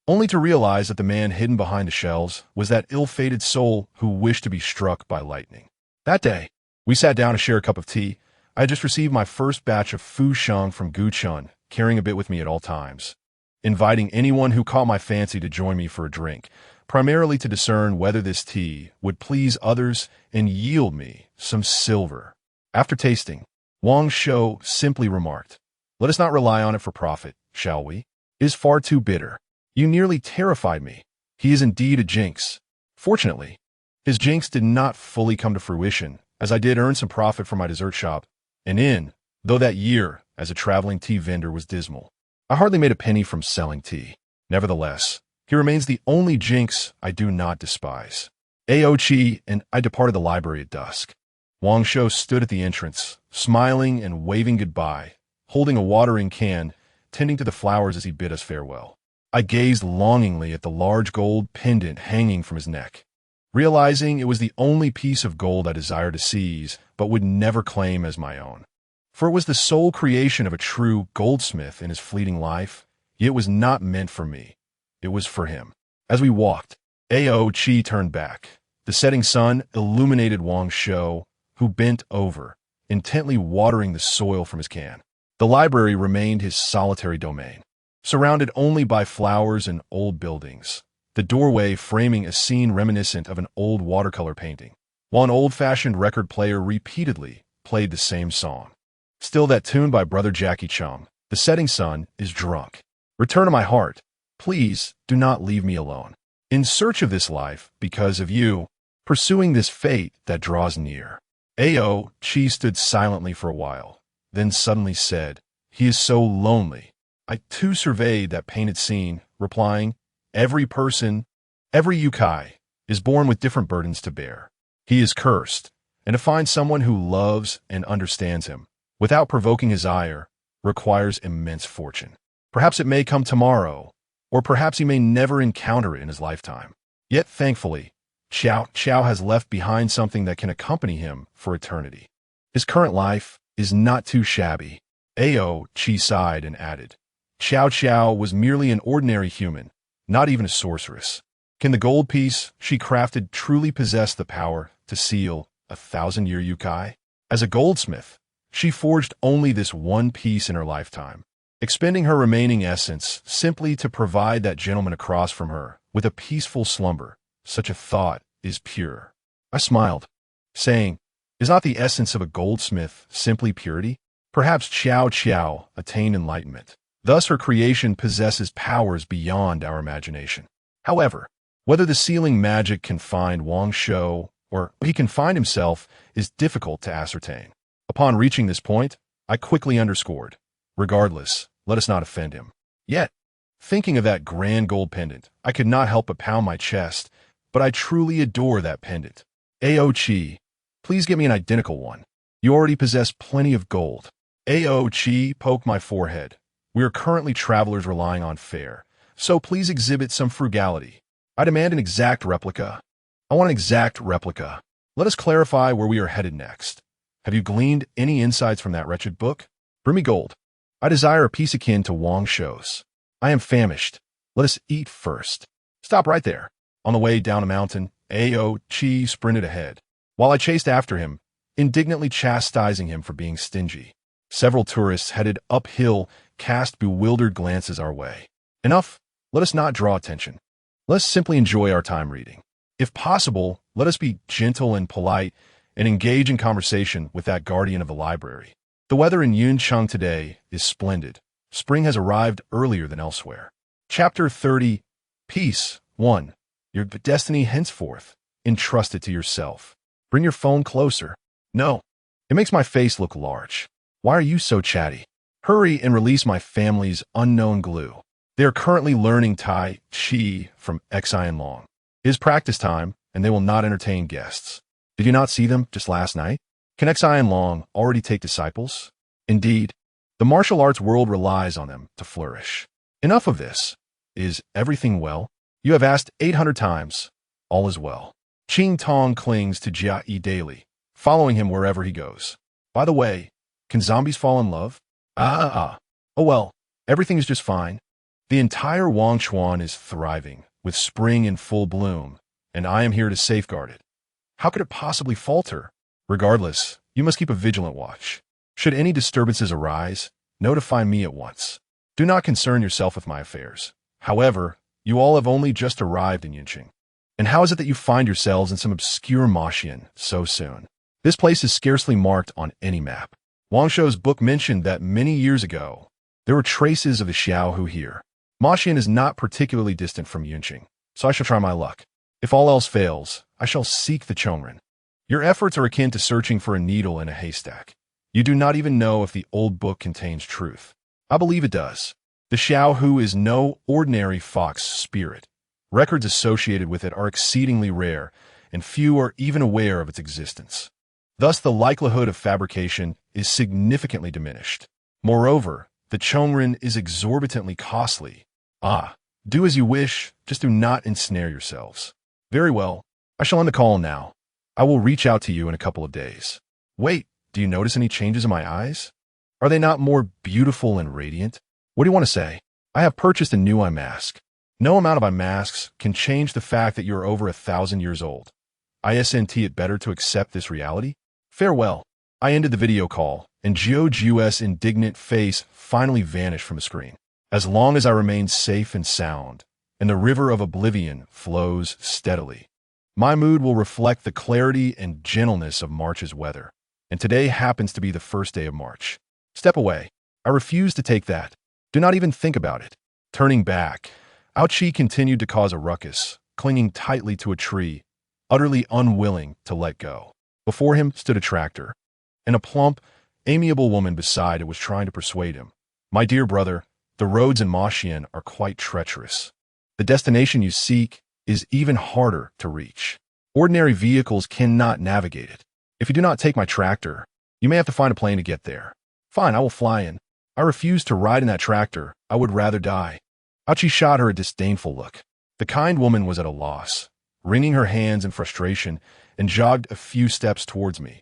only to realize that the man hidden behind the shelves was that ill-fated soul who wished to be struck by lightning. That day, we sat down to share a cup of tea. I had just received my first batch of fusheng from Guchun, carrying a bit with me at all times, inviting anyone who caught my fancy to join me for a drink, primarily to discern whether this tea would please others and yield me some silver. After tasting, Wang Shou simply remarked, Let us not rely on it for profit, shall we? It is far too bitter. You nearly terrified me. He is indeed a jinx. Fortunately, his jinx did not fully come to fruition, as I did earn some profit from my dessert shop, though that year, as a traveling tea vendor, was dismal. I hardly made a penny from selling tea. Nevertheless, he remains the only jinx I do not despise. Ao Chi and I departed the library at dusk. Wang Shou stood at the entrance, smiling and waving goodbye, holding a watering can, tending to the flowers as he bid us farewell. I gazed longingly at the large gold pendant hanging from his neck, realizing it was the only piece of gold I desired to seize, but would never claim as my own. For it was the sole creation of a true goldsmith in his fleeting life, yet it was not meant for me. It was for him. As we walked, Ao Chi turned back, The setting sun illuminated Wangchuan, who bent over, intently watering the soil from his can. The library remained his solitary domain, surrounded only by flowers and old buildings, the doorway framing a scene reminiscent of an old watercolor painting, while an old-fashioned record player repeatedly played the same song. Still that tune by Brother Jackie Chung, "The setting sun is drunk. Return to my heart. Please do not leave me alone. In search of this life, because of you, pursuing this fate that draws near." Ao Chi stood silently for a while, then suddenly said, "He is so lonely." I too surveyed that painted scene, replying, "Every person, every yukai, is born with different burdens to bear. He is cursed, and to find someone who loves and understands him, without provoking his ire, requires immense fortune. Perhaps it may come tomorrow, or perhaps he may never encounter it in his lifetime. Yet, thankfully, Xiao has left behind something that can accompany him for eternity. His current life is not too shabby." Ao Chi sighed and added, Xiao was merely an ordinary human, not even a sorceress. Can the gold piece she crafted truly possess the power to seal 1,000-year yukai? As a goldsmith, she forged only this one piece in her lifetime, expending her remaining essence simply to provide that gentleman across from her with a peaceful slumber. Such a thought is pure. I smiled, saying, "Is not the essence of a goldsmith simply purity? Perhaps Xiao attained enlightenment. Thus her creation possesses powers beyond our imagination. However, whether the sealing magic can find Wangchuan or he can find himself is difficult to ascertain." Upon reaching this point, I quickly underscored, "Regardless, let us not offend him." Yet, thinking of that grand gold pendant, I could not help but pound my chest, but I truly adore that pendant. Ao Chi, please get me an identical one. You already possess plenty of gold. Ao Chi poked my forehead. We are currently travelers relying on fare, so please exhibit some frugality. I demand an exact replica. I want an exact replica. Let us clarify where we are headed next. Have you gleaned any insights from that wretched book? Bring me gold. I desire a piece akin to Wangchuan's. I am famished. Let us eat first. Stop right there. On the way down a mountain, Ao Chi sprinted ahead, while I chased after him, indignantly chastising him for being stingy. Several tourists headed uphill cast bewildered glances our way. Enough, let us not draw attention. Let us simply enjoy our time reading. If possible, let us be gentle and polite and engage in conversation with that guardian of the library. The weather in Yuncheng today is splendid. Spring has arrived earlier than elsewhere. Chapter 30, Peace 1. Your destiny henceforth, entrust it to yourself. Bring your phone closer. No, it makes my face look large. Why are you so chatty? Hurry and release my family's unknown glue. They are currently learning Tai Chi from Ximeiyouhai. It is practice time, and they will not entertain guests. Did you not see them just last night? Can Ximeiyouhai already take disciples? Indeed, the martial arts world relies on them to flourish. Enough of this. Is everything well? You have asked 800 times. All is well. Qing Tong clings to Jia Yi daily, following him wherever he goes. By the way, can zombies fall in love? Oh well, everything is just fine. The entire Wangchuan is thriving, with spring in full bloom, and I am here to safeguard it. How could it possibly falter? Regardless, you must keep a vigilant watch. Should any disturbances arise, notify me at once. Do not concern yourself with my affairs. However, you all have only just arrived in Yunqing. And how is it that you find yourselves in some obscure Maxian so soon? This place is scarcely marked on any map. Wangchuan's book mentioned that many years ago, there were traces of the Xiao Hu here. Maxian is not particularly distant from Yunqing, so I shall try my luck. If all else fails, I shall seek the Chongren. Your efforts are akin to searching for a needle in a haystack. You do not even know if the old book contains truth. I believe it does. The Xiao Hu is no ordinary fox spirit. Records associated with it are exceedingly rare, and few are even aware of its existence. Thus, the likelihood of fabrication is significantly diminished. Moreover, the Chongren is exorbitantly costly. Do as you wish, just do not ensnare yourselves. Very well, I shall end the call now. I will reach out to you in a couple of days. Wait, do you notice any changes in my eyes? Are they not more beautiful and radiant? What do you want to say? I have purchased a new eye mask. No amount of eye masks can change the fact that you are over 1,000 years old. Isn't it better to accept this reality? Farewell. I ended the video call, and Jiu's indignant face finally vanished from the screen. As long as I remain safe and sound, and the river of oblivion flows steadily, my mood will reflect the clarity and gentleness of March's weather. And today happens to be the first day of March. Step away. I refuse to take that. Do not even think about it. Turning back, Aoqi continued to cause a ruckus, clinging tightly to a tree, utterly unwilling to let go. Before him stood a tractor, and a plump, amiable woman beside it was trying to persuade him. My dear brother, the roads in Maxian are quite treacherous. The destination you seek is even harder to reach. Ordinary vehicles cannot navigate it. If you do not take my tractor, you may have to find a plane to get there. Fine, I will fly in. I refuse to ride in that tractor. I would rather die. Aoqi shot her a disdainful look. The kind woman was at a loss, wringing her hands in frustration, and jogged a few steps towards me.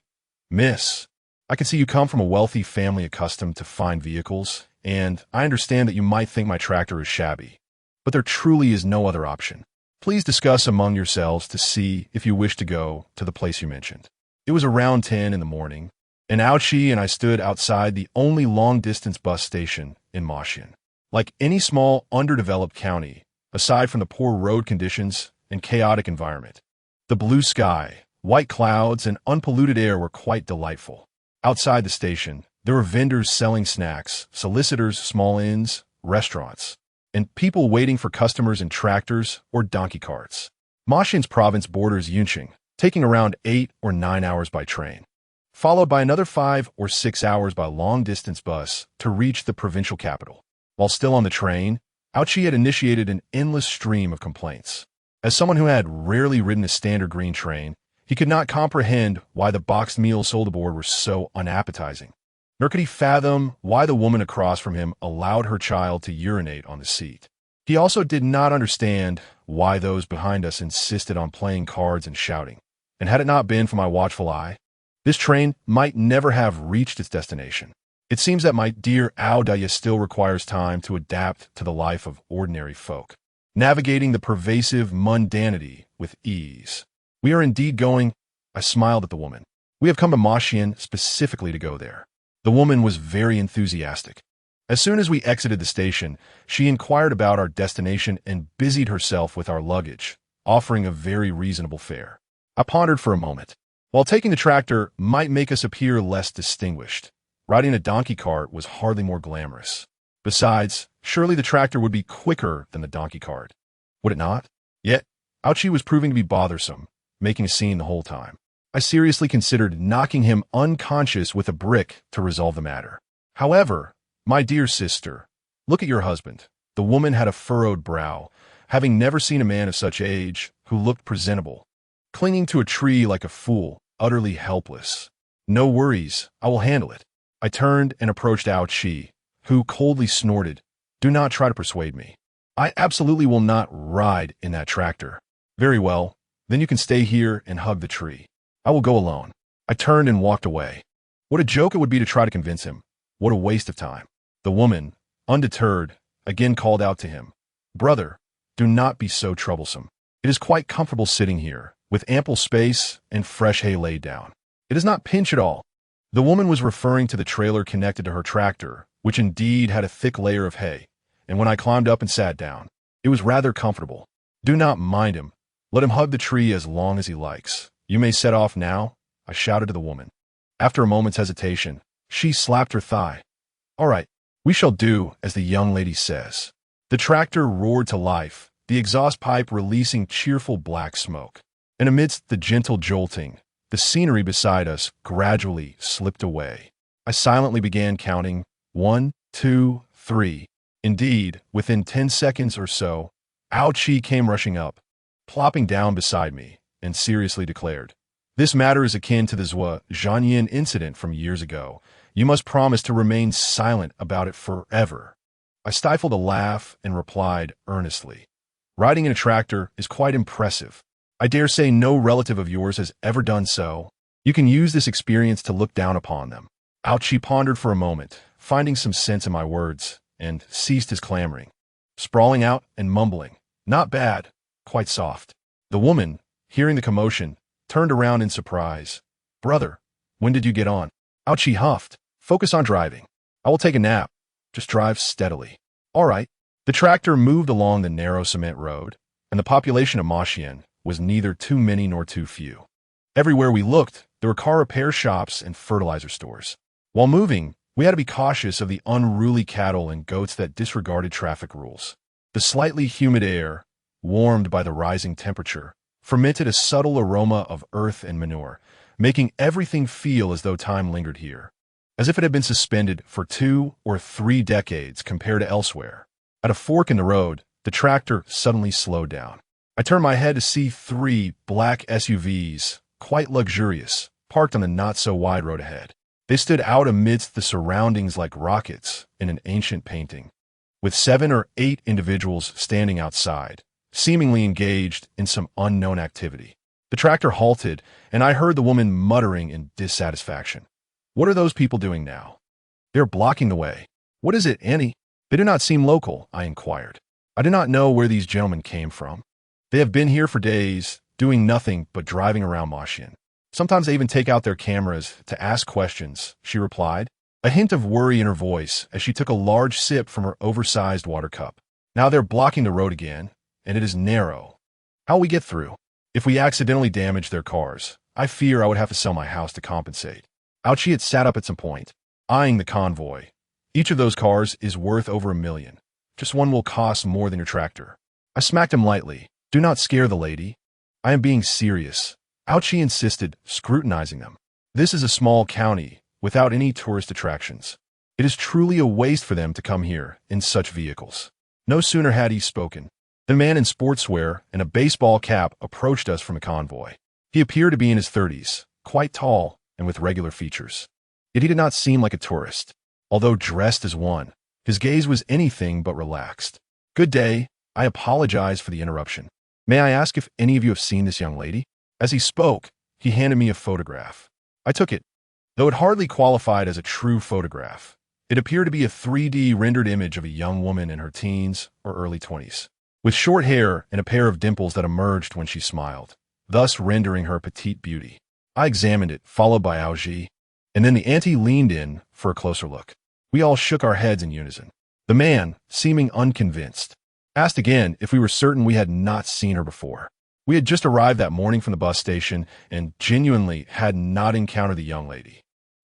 Miss, I can see you come from a wealthy family accustomed to fine vehicles, and I understand that you might think my tractor is shabby. But there truly is no other option. Please discuss among yourselves to see if you wish to go to the place you mentioned. It was around 10 in the morning, and Aoqi and I stood outside the only long-distance bus station in Maxian. Like any small, underdeveloped county, aside from the poor road conditions and chaotic environment, the blue sky, white clouds, and unpolluted air were quite delightful. Outside the station, there were vendors selling snacks, solicitors, small inns, restaurants, and people waiting for customers in tractors or donkey carts. Maxian's province borders Yunqing, taking around 8 or 9 hours by train, followed by another 5 or 6 hours by long-distance bus to reach the provincial capital. While still on the train, Aoqi had initiated an endless stream of complaints. As someone who had rarely ridden a standard green train, he could not comprehend why the boxed meals sold aboard were so unappetizing. Nor could he fathom why the woman across from him allowed her child to urinate on the seat. He also did not understand why those behind us insisted on playing cards and shouting. And had it not been for my watchful eye, this train might never have reached its destination. It seems that my dear Aodaya still requires time to adapt to the life of ordinary folk, navigating the pervasive mundanity with ease. We are indeed going. I smiled at the woman. We have come to Maxian specifically to go there. The woman was very enthusiastic. As soon as we exited the station, she inquired about our destination and busied herself with our luggage, offering a very reasonable fare. I pondered for a moment. While taking the tractor might make us appear less distinguished, riding a donkey cart was hardly more glamorous. Besides, surely the tractor would be quicker than the donkey cart. Would it not? Yet, Aoqi was proving to be bothersome, making a scene the whole time. I seriously considered knocking him unconscious with a brick to resolve the matter. However, my dear sister, look at your husband. The woman had a furrowed brow, having never seen a man of such age who looked presentable, clinging to a tree like a fool, utterly helpless. No worries, I will handle it. I turned and approached Aoqi, who coldly snorted, Do not try to persuade me. I absolutely will not ride in that tractor. Very well, then you can stay here and hug the tree. I will go alone. I turned and walked away. What a joke it would be to try to convince him. What a waste of time. The woman, undeterred, again called out to him, Brother, do not be so troublesome. It is quite comfortable sitting here, with ample space and fresh hay laid down. It does not pinch at all. The woman was referring to the trailer connected to her tractor, which indeed had a thick layer of hay, and when I climbed up and sat down, it was rather comfortable. Do not mind him. Let him hug the tree as long as he likes. You may set off now, I shouted to the woman. After a moment's hesitation, she slapped her thigh. All right, we shall do as the young lady says. The tractor roared to life, the exhaust pipe releasing cheerful black smoke. And amidst the gentle jolting, the scenery beside us gradually slipped away. I silently began counting 1, 2, 3. Indeed, within 10 seconds or so, Aoqi came rushing up, plopping down beside me, and seriously declared, This matter is akin to the Zhuangyan incident from years ago. You must promise to remain silent about it forever. I stifled a laugh and replied earnestly, Riding in a tractor is quite impressive. I dare say no relative of yours has ever done so. You can use this experience to look down upon them. Aoqi pondered for a moment, finding some sense in my words, and ceased his clamoring, sprawling out and mumbling, Not bad, quite soft. The woman, hearing the commotion, turned around in surprise. "Brother, when did you get on?" Ouchie huffed. "Focus on driving. I will take a nap. Just drive steadily." "All right." The tractor moved along the narrow cement road, and the population of Maxian was neither too many nor too few. Everywhere we looked, there were car repair shops and fertilizer stores. While moving, we had to be cautious of the unruly cattle and goats that disregarded traffic rules. The slightly humid air, warmed by the rising temperature, fermented a subtle aroma of earth and manure, making everything feel as though time lingered here, as if it had been suspended for 2 or 3 decades compared to elsewhere. At a fork in the road, the tractor suddenly slowed down. I turned my head to see 3 black SUVs, quite luxurious, parked on the not-so-wide road ahead. They stood out amidst the surroundings like rockets in an ancient painting, with 7 or 8 individuals standing outside, seemingly engaged in some unknown activity. The tractor halted, and I heard the woman muttering in dissatisfaction. "What are those people doing now?" "They're blocking the way." "What is it, Annie?" "They do not seem local," I inquired. I did not know where these gentlemen came from. "They have been here for days, doing nothing but driving around Maxian. Sometimes they even take out their cameras to ask questions," she replied, a hint of worry in her voice as she took a large sip from her oversized water cup. "Now they're blocking the road again, and it is narrow. How'll we get through? If we accidentally damage their cars, I fear I would have to sell my house to compensate." Ouchie had sat up at some point, eyeing the convoy. "Each of those cars is worth over $1 million. Just one will cost more than your tractor." I smacked him lightly. "Do not scare the lady. I am being serious." Ouchie insisted, scrutinizing them. "This is a small county, without any tourist attractions. It is truly a waste for them to come here in such vehicles." No sooner had he spoken than a man in sportswear and a baseball cap approached us from the convoy. He appeared to be in his 30s, quite tall and with regular features. Yet he did not seem like a tourist. Although dressed as one, his gaze was anything but relaxed. "Good day. I apologize for the interruption. May I ask if any of you have seen this young lady?" As he spoke, he handed me a photograph. I took it. Though it hardly qualified as a true photograph, it appeared to be a 3D rendered image of a young woman in her teens or early 20s, with short hair and a pair of dimples that emerged when she smiled, thus rendering her petite beauty. I examined it, followed by Aoji, and then the auntie leaned in for a closer look. We all shook our heads in unison. The man, seeming unconvinced, asked again if we were certain we had not seen her before. We had just arrived that morning from the bus station and genuinely had not encountered the young lady.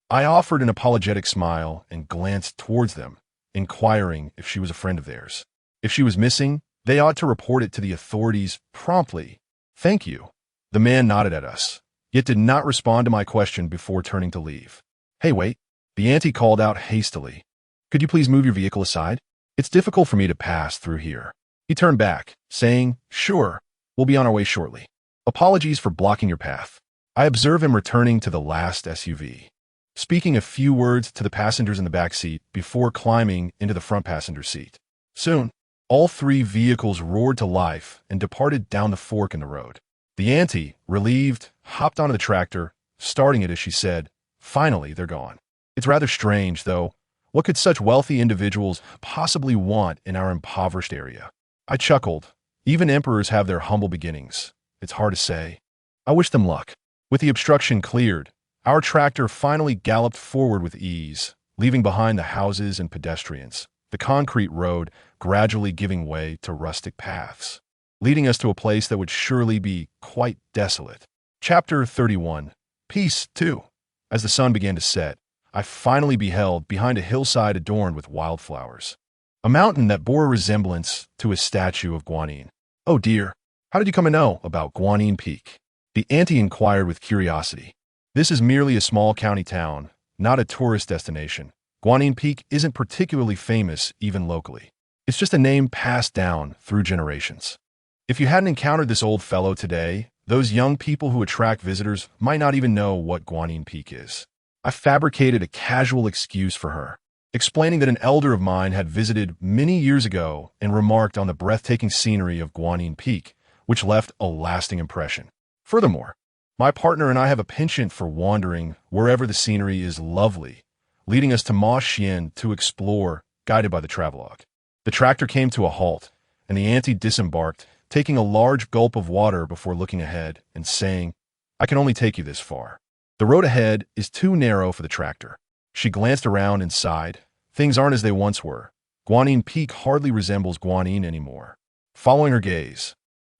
I offered an apologetic smile and glanced towards them, inquiring if she was a friend of theirs. If she was missing, they ought to report it to the authorities promptly. "Thank you." The man nodded at us, yet did not respond to my question before turning to leave. "Hey, wait." The auntie called out hastily. "Could you please move your vehicle aside? It's difficult for me to pass through here." He turned back, saying, "Sure. We'll be on our way shortly. Apologies for blocking your path." I observe him returning to the last SUV, speaking a few words to the passengers in the back seat before climbing into the front passenger seat. Soon, all 3 vehicles roared to life and departed down the fork in the road. The auntie, relieved, hopped onto the tractor, starting it as she said, "Finally, they're gone." It's rather strange, though. What could such wealthy individuals possibly want in our impoverished area? I chuckled. Even emperors have their humble beginnings. It's hard to say. I wish them luck. With the obstruction cleared, our tractor finally galloped forward with ease, leaving behind the houses and pedestrians, the concrete road gradually giving way to rustic paths, leading us to a place that would surely be quite desolate. Chapter 31. Peace, too. As the sun began to set, I finally beheld behind a hillside adorned with wildflowers a mountain that bore a resemblance to a statue of Guanyin. "Oh dear, how did you come to know about Guanyin Peak?" The auntie inquired with curiosity. "This is merely a small county town, not a tourist destination. Guanyin Peak isn't particularly famous even locally. It's just a name passed down through generations. If you hadn't encountered this old fellow today, those young people who attract visitors might not even know what Guanyin Peak is." I fabricated a casual excuse for her, explaining that an elder of mine had visited many years ago and remarked on the breathtaking scenery of Guanyin Peak, which left a lasting impression. Furthermore, my partner and I have a penchant for wandering wherever the scenery is lovely, leading us to Maxian to explore, guided by the travelogue. The tractor came to a halt, and the auntie disembarked, taking a large gulp of water before looking ahead and saying, I can only take you this far. The road ahead is too narrow for the tractor. She glanced around and sighed. Things aren't as they once were. Guanyin Peak hardly resembles Guanyin anymore. Following her gaze,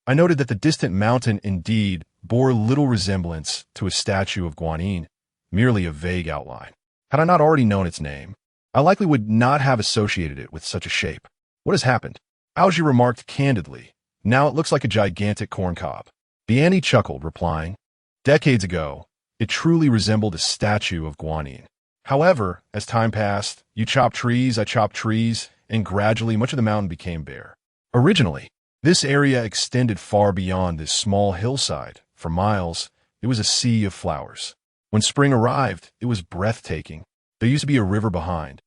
I noted that the distant mountain indeed bore little resemblance to a statue of Guanyin, merely a vague outline. Had I not already known its name, I likely would not have associated it with such a shape. What has happened? Aoji remarked candidly. Now it looks like a gigantic corncob. The Annie chuckled, replying, Decades ago, it truly resembled a statue of Guanyin. However, as time passed, you chopped trees, I chopped trees, and gradually much of the mountain became bare. Originally, this area extended far beyond this small hillside. For miles, it was a sea of flowers. When spring arrived, it was breathtaking. There used to be a river behind,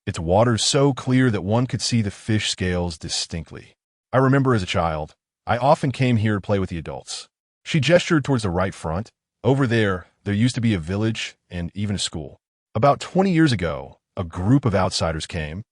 its waters so clear that one could see the fish scales distinctly. I remember as a child, I often came here to play with the adults. She gestured towards the right front. Over there used to be a village and even a school. About 20 years ago, a group of outsiders came,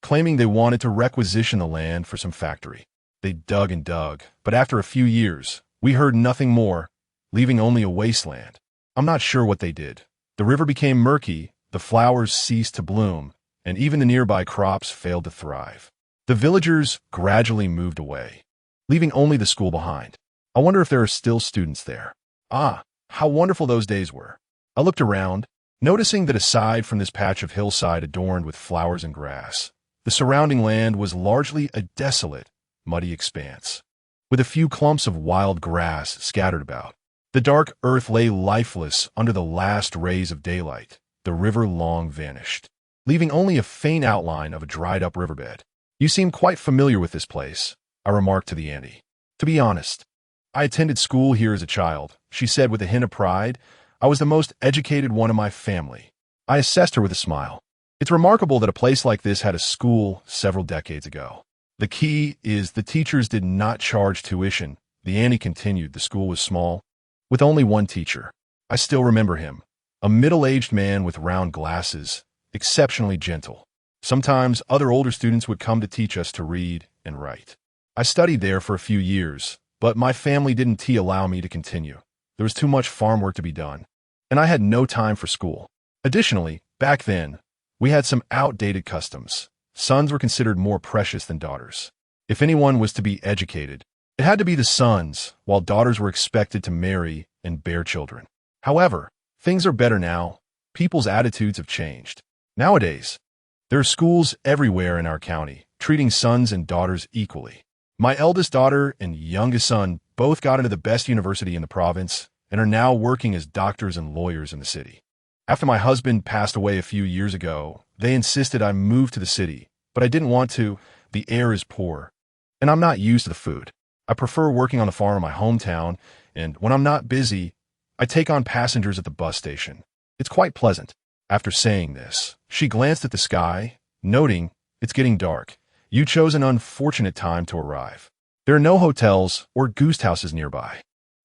claiming they wanted to requisition the land for some factory. They dug and dug, but after a few years, we heard nothing more, leaving only a wasteland. I'm not sure what they did. The river became murky, the flowers ceased to bloom, and even the nearby crops failed to thrive. The villagers gradually moved away, leaving only the school behind. I wonder if there are still students there. Ah, how wonderful those days were. I looked around, noticing that aside from this patch of hillside adorned with flowers and grass, the surrounding land was largely a desolate, muddy expanse, with a few clumps of wild grass scattered about. The dark earth lay lifeless under the last rays of daylight. The river long vanished, leaving only a faint outline of a dried-up riverbed. You seem quite familiar with this place, I remarked to the auntie. To be honest, I attended school here as a child, she said with a hint of pride. I was the most educated one in my family. I assessed her with a smile. It's remarkable that a place like this had a school several decades ago. The key is the teachers did not charge tuition. The auntie continued. The school was small, with only one teacher. I still remember him, a middle-aged man with round glasses, exceptionally gentle. Sometimes other older students would come to teach us to read and write. I studied there for a few years, but my family didn't allow me to continue. There was too much farm work to be done, and I had no time for school. Additionally, back then, we had some outdated customs. Sons were considered more precious than daughters. If anyone was to be educated, it had to be the sons, while daughters were expected to marry and bear children. However, things are better now. People's attitudes have changed. Nowadays, there are schools everywhere in our county, treating sons and daughters equally. My eldest daughter and youngest son both got into the best university in the province and are now working as doctors and lawyers in the city. After my husband passed away a few years ago, they insisted I move to the city, but I didn't want to. The air is poor, and I'm not used to the food. I prefer working on the farm in my hometown, and when I'm not busy, I take on passengers at the bus station. It's quite pleasant. After saying this, she glanced at the sky, noting, it's getting dark. You chose an unfortunate time to arrive. There are no hotels or guest houses nearby.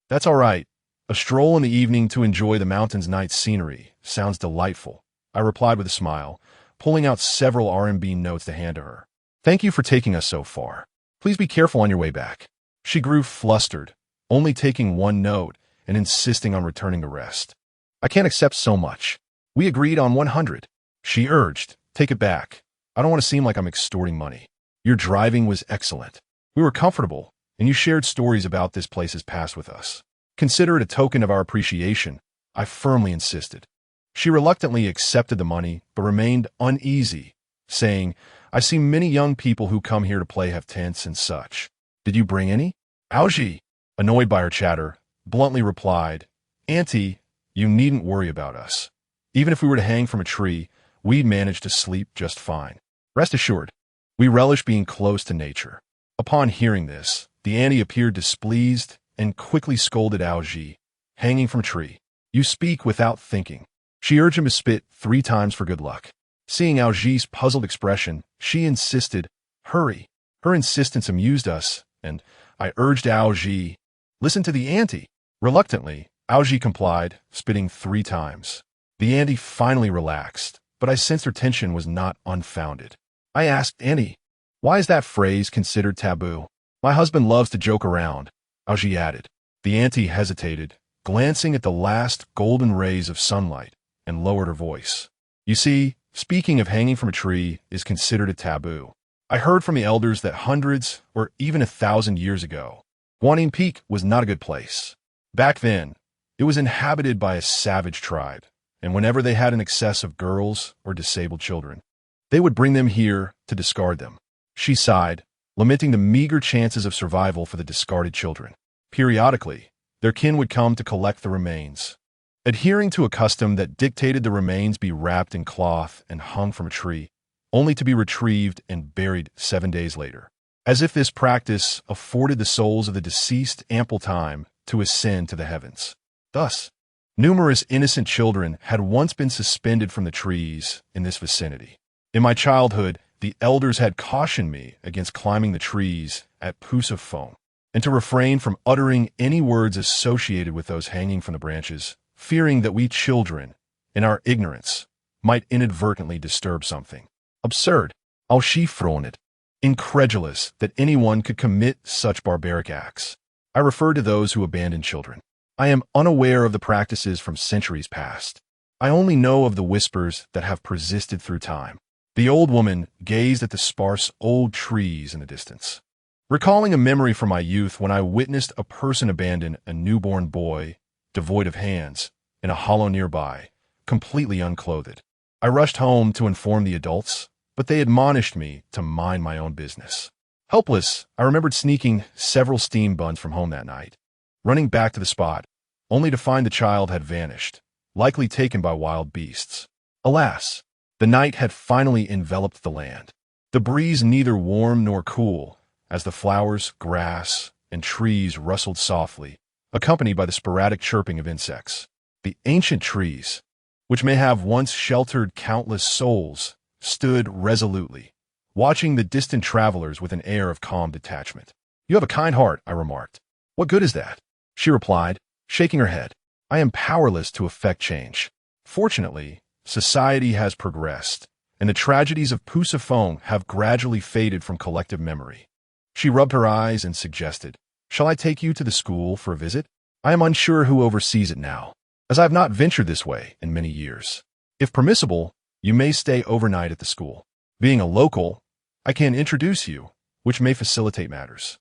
That's all right. A stroll in the evening to enjoy the mountain's night scenery sounds delightful, I replied with a smile, pulling out several RMB notes to hand to her. Thank you for taking us so far. Please be careful on your way back. She grew flustered, only taking one note and insisting on returning the rest. I can't accept so much. We agreed on 100. She urged, take it back. I don't want to seem like I'm extorting money. Your driving was excellent. We were comfortable, and you shared stories about this place's past with us. Consider it a token of our appreciation, I firmly insisted. She reluctantly accepted the money, but remained uneasy, saying, I see many young people who come here to play have tents and such. Did you bring any? Aoji, annoyed by her chatter, bluntly replied, Auntie, you needn't worry about us. Even if we were to hang from a tree, we'd manage to sleep just fine. Rest assured, we relish being close to nature. Upon hearing this, the auntie appeared displeased and quickly scolded Aoji, hanging from a tree. You speak without thinking. She urged him to spit 3 times for good luck. Seeing Aoji's puzzled expression, she insisted, hurry. Her insistence amused us, and I urged Aoji, listen to the auntie. Reluctantly, Aoji complied, spitting 3 times. The auntie finally relaxed, but I sensed her tension was not unfounded. I asked Auntie, why is that phrase considered taboo? My husband loves to joke around, Aoji added. The auntie hesitated, glancing at the last golden rays of sunlight, and lowered her voice. You see, speaking of hanging from a tree is considered a taboo. I heard from the elders that hundreds, or even 1,000 years ago, Guanyin Peak was not a good place. Back then, it was inhabited by a savage tribe, and whenever they had an excess of girls or disabled children, they would bring them here to discard them. She sighed, lamenting the meager chances of survival for the discarded children. Periodically, their kin would come to collect the remains, adhering to a custom that dictated the remains be wrapped in cloth and hung from a tree, only to be retrieved and buried 7 days later, as if this practice afforded the souls of the deceased ample time to ascend to the heavens. Thus, numerous innocent children had once been suspended from the trees in this vicinity. In my childhood, the elders had cautioned me against climbing the trees at Pusafong, and to refrain from uttering any words associated with those hanging from the branches, fearing that we children, in our ignorance, might inadvertently disturb something. Absurd, all she thrown it, incredulous that anyone could commit such barbaric acts. I refer to those who abandon children. I am unaware of the practices from centuries past. I only know of the whispers that have persisted through time. The old woman gazed at the sparse old trees in the distance, recalling a memory from my youth when I witnessed a person abandon a newborn boy, devoid of hands, in a hollow nearby, completely unclothed. I rushed home to inform the adults, but they admonished me to mind my own business. Helpless, I remembered sneaking several steam buns from home that night, running back to the spot, only to find the child had vanished, likely taken by wild beasts. Alas, the night had finally enveloped the land. The breeze neither warm nor cool, as the flowers, grass, and trees rustled softly, accompanied by the sporadic chirping of insects. The ancient trees, which may have once sheltered countless souls, stood resolutely, watching the distant travelers with an air of calm detachment. You have a kind heart, I remarked. What good is that? She replied, shaking her head. I am powerless to effect change. Fortunately, society has progressed, and the tragedies of Pusafong have gradually faded from collective memory. She rubbed her eyes and suggested, Shall I take you to the school for a visit? I am unsure who oversees it now, as I have not ventured this way in many years. If permissible, you may stay overnight at the school. Being a local, I can introduce you, which may facilitate matters.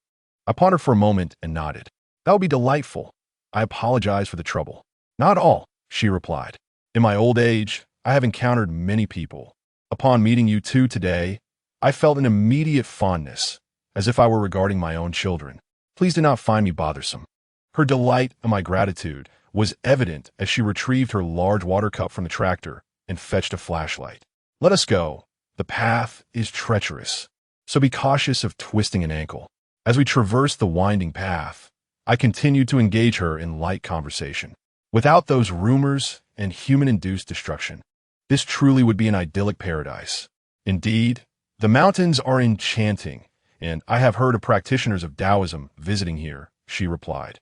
I pondered for a moment and nodded. That would be delightful. I apologize for the trouble. Not all, she replied. In my old age, I have encountered many people. Upon meeting you two today, I felt an immediate fondness, as if I were regarding my own children. Please do not find me bothersome. Her delight and my gratitude was evident as she retrieved her large water cup from the tractor and fetched a flashlight. Let us go. The path is treacherous, so be cautious of twisting an ankle. As we traversed the winding path, I continued to engage her in light conversation. Without those rumors and human-induced destruction, this truly would be an idyllic paradise. Indeed, the mountains are enchanting, and I have heard of practitioners of Taoism visiting here, she replied.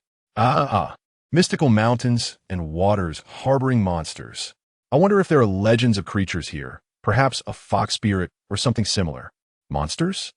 Mystical mountains and waters harboring monsters. I wonder if there are legends of creatures here, perhaps a fox spirit or something similar. Monsters?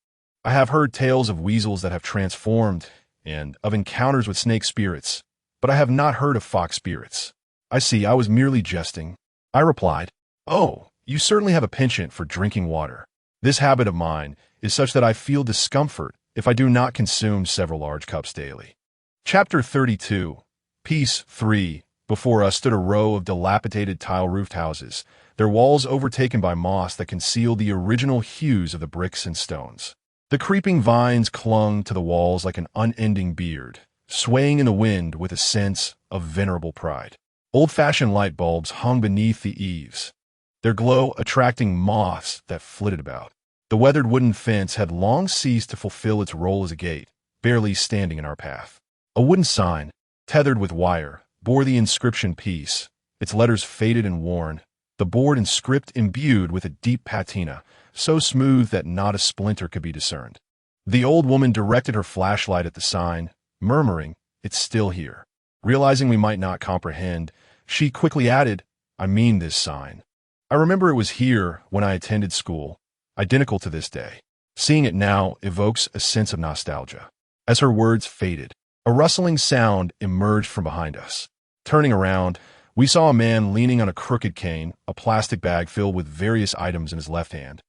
I have heard tales of weasels that have transformed and of encounters with snake spirits, but I have not heard of fox spirits. I see, I was merely jesting. I replied, Oh, you certainly have a penchant for drinking water. This habit of mine is such that I feel discomfort if I do not consume several large cups daily. Chapter 32, Piece 3. Before us stood a row of dilapidated tile-roofed houses, their walls overtaken by moss that concealed the original hues of the bricks and stones. The creeping vines clung to the walls like an unending beard, swaying in the wind with a sense of venerable pride. Old-fashioned light bulbs hung beneath the eaves, their glow attracting moths that flitted about. The weathered wooden fence had long ceased to fulfill its role as a gate, barely standing in our path. A wooden sign, tethered with wire, bore the inscription Peace, its letters faded and worn, the board and script imbued with a deep patina, so smooth that not a splinter could be discerned. The old woman directed her flashlight at the sign, murmuring, It's still here. Realizing we might not comprehend, she quickly added, I mean this sign. I remember it was here when I attended school, identical to this day. Seeing it now evokes a sense of nostalgia. As her words faded, a rustling sound emerged from behind us. Turning around, we saw a man leaning on a crooked cane, a plastic bag filled with various items in his left hand,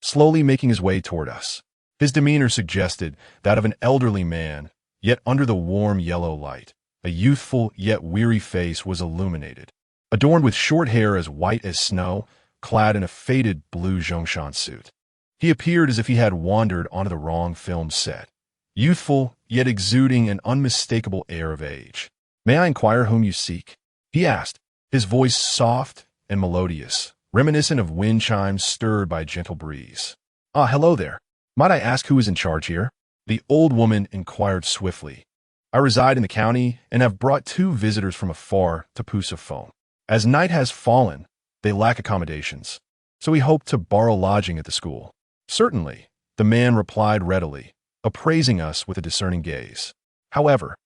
slowly making his way toward us. His demeanor suggested that of an elderly man, yet under the warm yellow light, a youthful yet weary face was illuminated, adorned with short hair as white as snow, clad in a faded blue Zhongshan suit. He appeared as if he had wandered onto the wrong film set, youthful yet exuding an unmistakable air of age. "May I inquire whom you seek?" he asked, his voice soft and melodious, reminiscent of wind chimes stirred by a gentle breeze. "Ah, hello there. Might I ask who is in charge here?" The old woman inquired swiftly. "I reside in the county and have brought 2 visitors from afar to Pusafone. As night has fallen, they lack accommodations, so we hope to borrow lodging at the school." "Certainly," the man replied readily, appraising us with a discerning gaze. "However,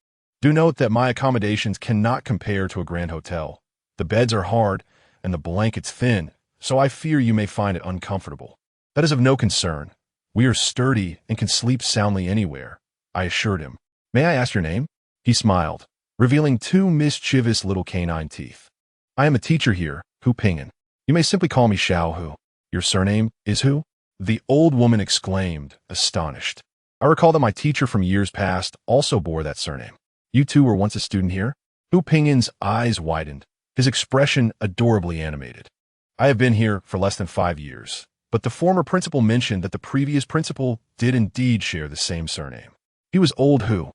do note that my accommodations cannot compare to a grand hotel. The beds are hard and the blankets thin, so I fear you may find it uncomfortable." "That is of no concern. We are sturdy and can sleep soundly anywhere," I assured him. "May I ask your name?" He smiled, revealing 2 mischievous little canine teeth. "I am a teacher here, Hu Ping'an. You may simply call me Xiao Hu." "Your surname is Hu?" the old woman exclaimed, astonished. "I recall that my teacher from years past also bore that surname. You too were once a student here?" Hu Ping'an's eyes widened, his expression adorably animated. "I have been here for less than 5 years, but the former principal mentioned that the previous principal did indeed share the same surname. He was old Hu.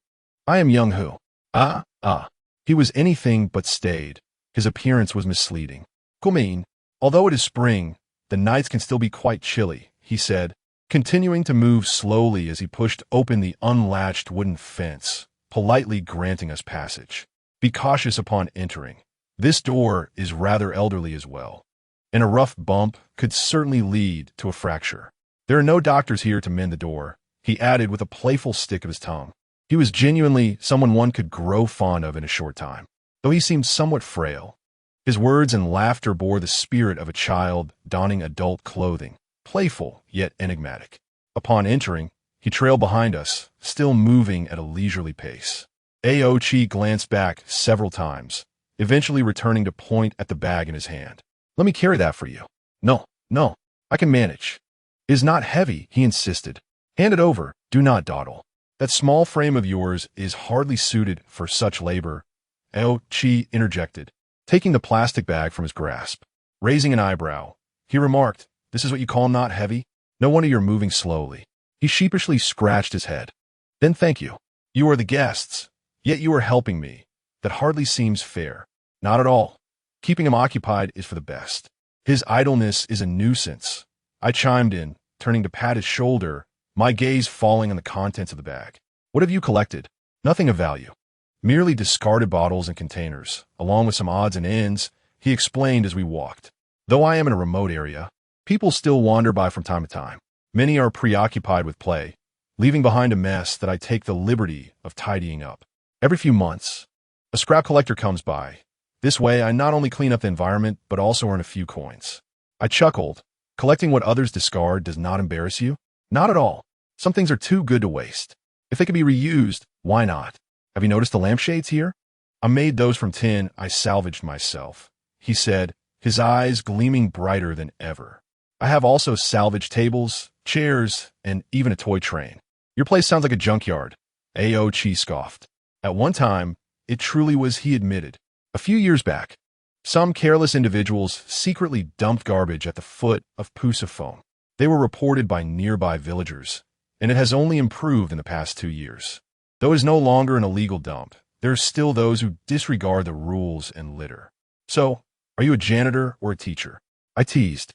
I am young Hu." Ah. He was anything but staid. His appearance was misleading. "Gumin, although it is spring, the nights can still be quite chilly," he said, continuing to move slowly as he pushed open the unlatched wooden fence, politely granting us passage. "Be cautious upon entering. This door is rather elderly as well, and a rough bump could certainly lead to a fracture. There are no doctors here to mend the door," he added with a playful stick of his tongue. He was genuinely someone one could grow fond of in a short time, though he seemed somewhat frail. His words and laughter bore the spirit of a child donning adult clothing, playful yet enigmatic. Upon entering, he trailed behind us, still moving at a leisurely pace. Aochi glanced back several times, eventually returning to point at the bag in his hand. "Let me carry that for you." No, I can manage." "It is not heavy," he insisted. "Hand it over, do not dawdle. That small frame of yours is hardly suited for such labor," Aochi interjected, taking the plastic bag from his grasp. Raising an eyebrow, he remarked, "This is what you call not heavy? No wonder you're moving slowly." He sheepishly scratched his head. "Then thank you. You are the guests, yet you are helping me. That hardly seems fair." "Not at all. Keeping him occupied is for the best. His idleness is a nuisance," I chimed in, turning to pat his shoulder, my gaze falling on the contents of the bag. "What have you collected?" "Nothing of value. Merely discarded bottles and containers, along with some odds and ends," he explained as we walked. "Though I am in a remote area, people still wander by from time to time. Many are preoccupied with play, leaving behind a mess that I take the liberty of tidying up. Every few months, a scrap collector comes by. This way, I not only clean up the environment, but also earn a few coins." I chuckled. "Collecting what others discard does not embarrass you?" "Not at all. Some things are too good to waste. If they can be reused, why not? Have you noticed the lampshades here? I made those from tin I salvaged myself," he said, his eyes gleaming brighter than ever. "I have also salvaged tables, chairs, and even a toy train." "Your place sounds like a junkyard," Aochi scoffed. "At one time, it truly was," he admitted. "A few years back, some careless individuals secretly dumped garbage at the foot of Pusafone. They were reported by nearby villagers, and it has only improved in the past 2 years. Though it is no longer an illegal dump, there are still those who disregard the rules and litter." "So, are you a janitor or a teacher?" I teased.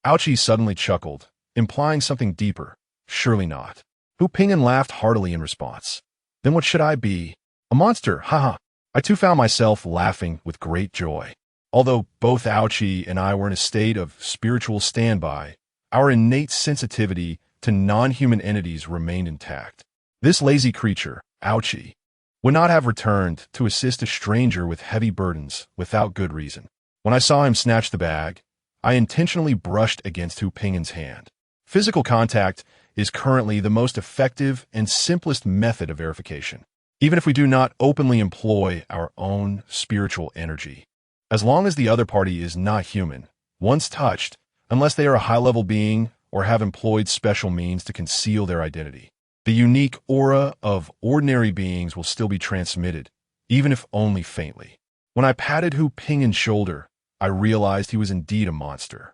Aochi suddenly chuckled, implying something deeper. "Surely not." Hu Ping'an laughed heartily in response. "Then what should I be?" "A monster, haha." I too found myself laughing with great joy. Although both Aochi and I were in a state of spiritual standby, our innate sensitivity to non-human entities remained intact. This lazy creature, Aochi, would not have returned to assist a stranger with heavy burdens without good reason. When I saw him snatch the bag, I intentionally brushed against Hu Ping'an's hand. Physical contact is currently the most effective and simplest method of verification. even if we do not openly employ our own spiritual energy. As long as the other party is not human, once touched, unless they are a high-level being or have employed special means to conceal their identity, the unique aura of ordinary beings will still be transmitted, even if only faintly. When I patted Hu Pingin's shoulder, I realized he was indeed a monster.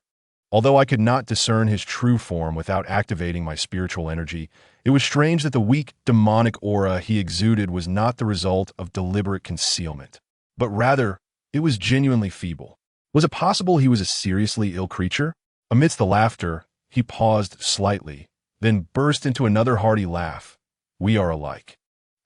Although I could not discern his true form without activating my spiritual energy, it was strange that the weak, demonic aura he exuded was not the result of deliberate concealment, but rather, it was genuinely feeble. Was it possible he was a seriously ill creature? Amidst the laughter, he paused slightly, then burst into another hearty laugh. We are alike.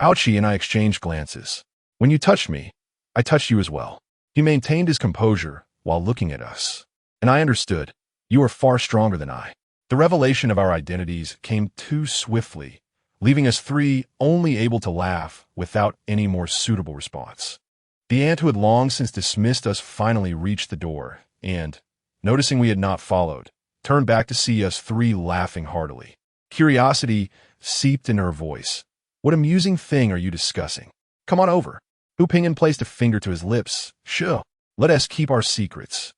Ouchie and I exchanged glances. When you touched me, I touched you as well. He maintained his composure while looking at us. And I understood. You are far stronger than I. The revelation of our identities came too swiftly, leaving us three only able to laugh without any more suitable response. The ant who had long since dismissed us finally reached the door and, noticing we had not followed, turned back to see us three laughing heartily. Curiosity seeped in her voice. What amusing thing are you discussing? Come on over. Hu Pingin placed a finger to his lips. Sure, let us keep our secrets.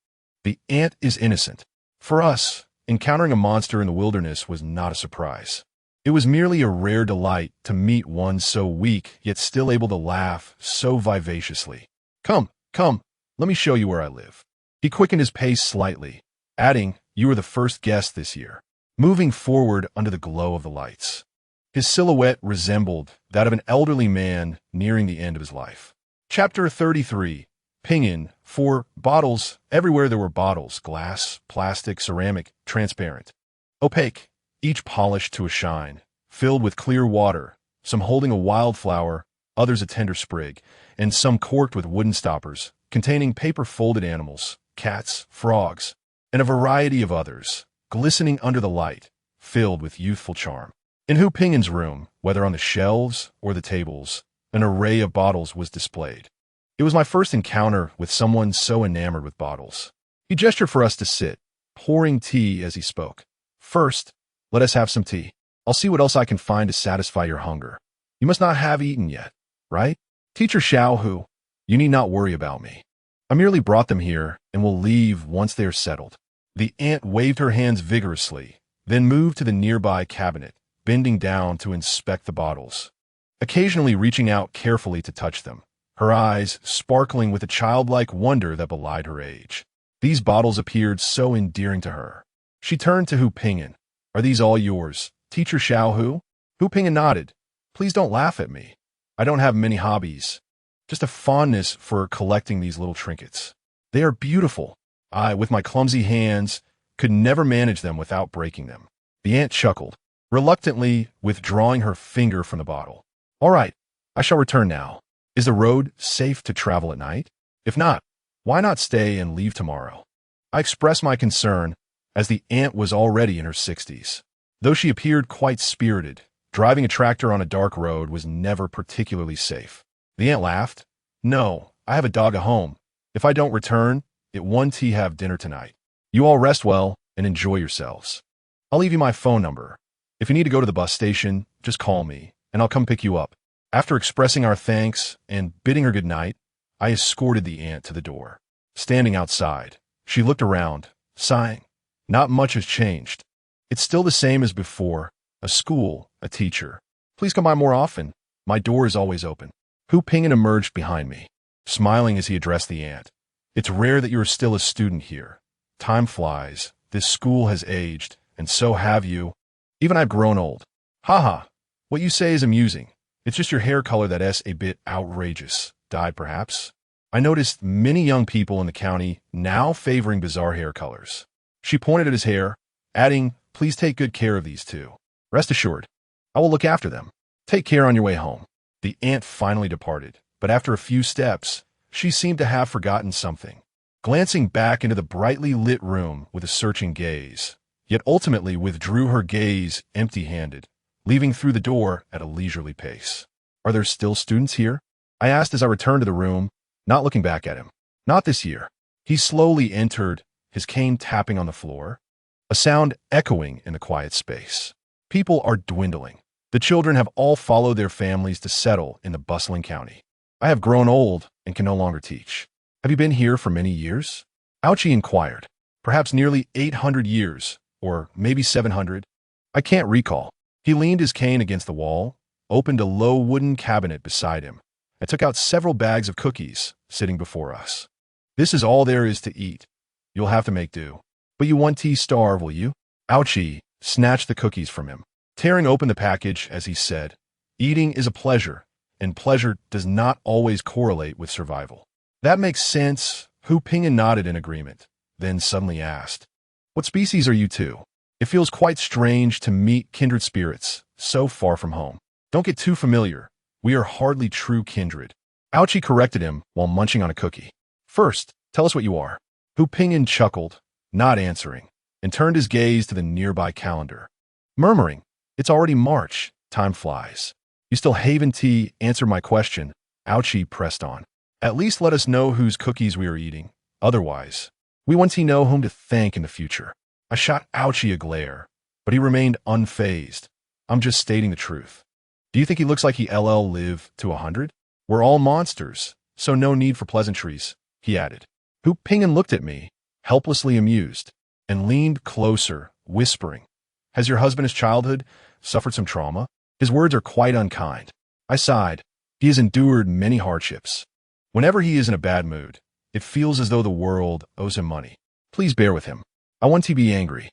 The ant is innocent. For us, encountering a monster in the wilderness was not a surprise. It was merely a rare delight to meet one so weak yet still able to laugh so vivaciously. Come, let me show you where I live. He quickened his pace slightly, adding, you are the first guest this year, moving forward under the glow of the lights. His silhouette resembled that of an elderly man nearing the end of his life. Chapter 33. Pingin. 4 bottles. Everywhere there were bottles, glass, plastic, ceramic, transparent, opaque, each polished to a shine, filled with clear water, some holding a wildflower, others a tender sprig, and some corked with wooden stoppers, containing paper-folded animals, cats, frogs, and a variety of others, glistening under the light, filled with youthful charm. In Hu Pingin's room, whether on the shelves or the tables, an array of bottles was displayed. It was my first encounter with someone so enamored with bottles. He gestured for us to sit, pouring tea as he spoke. First, let us have some tea. I'll see what else I can find to satisfy your hunger. You must not have eaten yet, right? Teacher Xiao Hu, you need not worry about me. I merely brought them here and will leave once they are settled. The ant waved her hands vigorously, then moved to the nearby cabinet, bending down to inspect the bottles, occasionally reaching out carefully to touch them, her eyes sparkling with a childlike wonder that belied her age. These bottles appeared so endearing to her. She turned to Hu Pingin. Are these all yours, Teacher Xiao Hu? Hu Pingin nodded. Please don't laugh at me. I don't have many hobbies, just a fondness for collecting these little trinkets. They are beautiful. I, with my clumsy hands, could never manage them without breaking them. The ant chuckled, reluctantly withdrawing her finger from the bottle. All right, I shall return now. Is the road safe to travel at night? If not, why not stay and leave tomorrow? I expressed my concern, as the ant was already in her 60s. Though she appeared quite spirited, driving a tractor on a dark road was never particularly safe. The ant laughed. No, I have a dog at home. If I don't return, it won't have dinner tonight. You all rest well and enjoy yourselves. I'll leave you my phone number. If you need to go to the bus station, just call me, and I'll come pick you up. After expressing our thanks and bidding her good night, I escorted the ant to the door. Standing outside, she looked around, sighing. Not much has changed. It's still the same as before, a school, a teacher. Please come by more often. My door is always open. Hu Pingin emerged behind me, smiling as he addressed the ant. It's rare that you are still a student here. Time flies. This school has aged, and so have you. Even I've grown old. Haha, what you say is amusing. It's just your hair color that's a bit outrageous. Dyed, perhaps? I noticed many young people in the county now favoring bizarre hair colors. She pointed at his hair, adding, please take good care of these two. Rest assured, I will look after them. Take care on your way home. The ant finally departed, but after a few steps, she seemed to have forgotten something, glancing back into the brightly lit room with a searching gaze, yet ultimately withdrew her gaze empty-handed, leaving through the door at a leisurely pace. Are there still students here? I asked as I returned to the room, not looking back at him. Not this year. He slowly entered, his cane tapping on the floor, a sound echoing in the quiet space. People are dwindling. The children have all followed their families to settle in the bustling county. I have grown old and can no longer teach. Have you been here for many years? Ouchi inquired. Perhaps nearly 800 years, or maybe 700. I can't recall. He leaned his cane against the wall, opened a low wooden cabinet beside him, and took out several bags of cookies sitting before us. This is all there is to eat. You'll have to make do. But you won't starve, will you? Ouchi snatched the cookies from him, tearing open the package as he said, "Eating is a pleasure, and pleasure does not always correlate with survival." That makes sense. Hu Pingyan nodded in agreement, then suddenly asked, "What species are you two? It feels quite strange to meet kindred spirits so far from home. Don't get too familiar. We are hardly true kindred." Ouchi corrected him while munching on a cookie. "First, tell us what you are." Hu Pingyan chuckled, not answering, and turned his gaze to the nearby calendar, murmuring, "It's already March. Time flies." "You still haven't answered my question," Ouchi pressed on. "At least let us know whose cookies we are eating. Otherwise, we want to know whom to thank in the future." I shot Ouchi a glare, but he remained unfazed. "I'm just stating the truth." "Do you think he looks like he'll live to 100? We're all monsters, so no need for pleasantries," he added. Hu Pingyan looked at me, helplessly amused, and leaned closer, whispering, "Has your husband's childhood suffered some trauma?" "His words are quite unkind." I sighed. "He has endured many hardships. Whenever he is in a bad mood, it feels as though the world owes him money. Please bear with him. I want to be angry.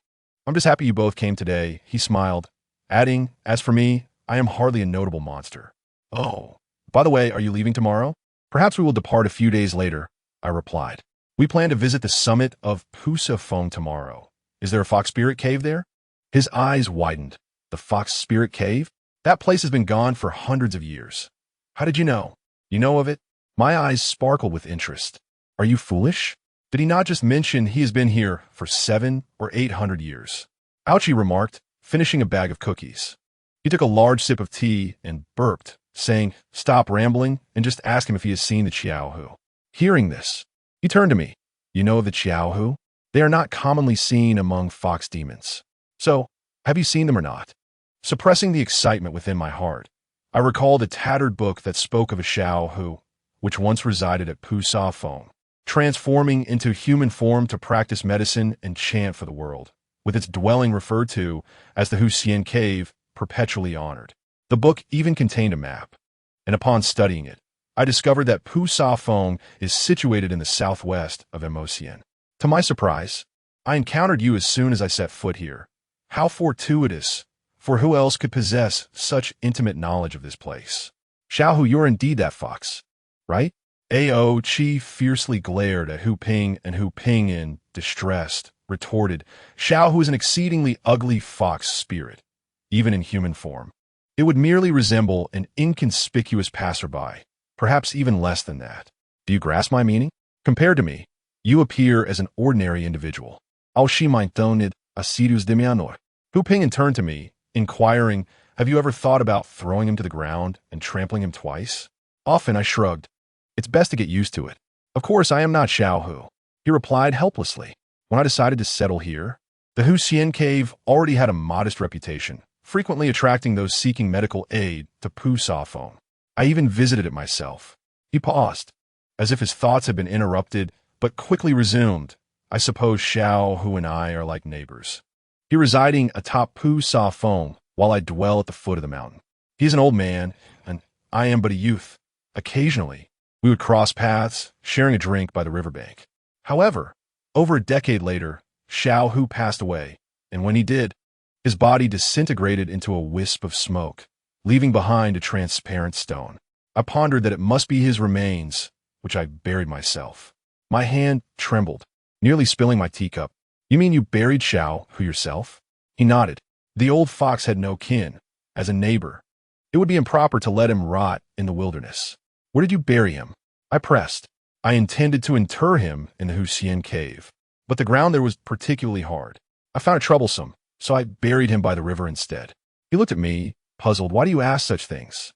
I'm just happy you both came today," he smiled, adding, "As for me, I am hardly a notable monster." "Oh, by the way, are you leaving tomorrow?" "Perhaps we will depart a few days later," I replied. "We plan to visit the summit of Pusafong tomorrow. Is there a fox spirit cave there?" His eyes widened. "The fox spirit cave? That place has been gone for hundreds of years." "How did you know?" "You know of it?" My eyes sparkled with interest. "Are you foolish? Did he not just mention he has been here for 700 or 800 years? Ouchi remarked, finishing a bag of cookies. He took a large sip of tea and burped, saying, "Stop rambling and just ask him if he has seen the Xiao Hu." Hearing this, he turned to me. "You know of the Xiao Hu? They are not commonly seen among fox demons. So, have you seen them or not?" Suppressing the excitement within my heart, I recalled a tattered book that spoke of a Xiao Hu, which once resided at Pusafong, transforming into human form to practice medicine and chant for the world, with its dwelling referred to as the Huxian Cave perpetually honored. The book even contained a map, and upon studying it, I discovered that Pusafong is situated in the southwest of Emosian. To my surprise, I encountered you as soon as I set foot here. How fortuitous, for who else could possess such intimate knowledge of this place? Xiao Hu, you're indeed that fox, right? Ao Chi fiercely glared at Hu Ping, and Hu Ping, in distress, retorted, "Xiao Hu is an exceedingly ugly fox spirit, even in human form. It would merely resemble an inconspicuous passerby, perhaps even less than that. Do you grasp my meaning? Compared to me, you appear as an ordinary individual. Ao Ximeiyouhai asidus demianor." Hu Ping turned to me, inquiring, "Have you ever thought about throwing him to the ground and trampling him twice?" Often I shrugged. "It's best to get used to it. Of course, I am not Xiao Hu," he replied helplessly. "When I decided to settle here, the Huxian Cave already had a modest reputation, frequently attracting those seeking medical aid to Pusafong. I even visited it myself." He paused, as if his thoughts had been interrupted, but quickly resumed. "I suppose Xiao Hu and I are like neighbors. He residing atop Pusafong, while I dwell at the foot of the mountain. He's an old man, and I am but a youth. Occasionally, we would cross paths, sharing a drink by the riverbank. However, over a decade later, Xiao Hu passed away, and when he did, his body disintegrated into a wisp of smoke, leaving behind a transparent stone. I pondered that it must be his remains, which I buried myself. My hand trembled, nearly spilling my teacup. "You mean you buried Xiao Hu yourself?" He nodded. "The old fox had no kin. As a neighbor, it would be improper to let him rot in the wilderness." "Where did you bury him?" I pressed. "I intended to inter him in the Huxian Cave, but the ground there was particularly hard. I found it troublesome, so I buried him by the river instead." He looked at me, puzzled. "Why do you ask such things?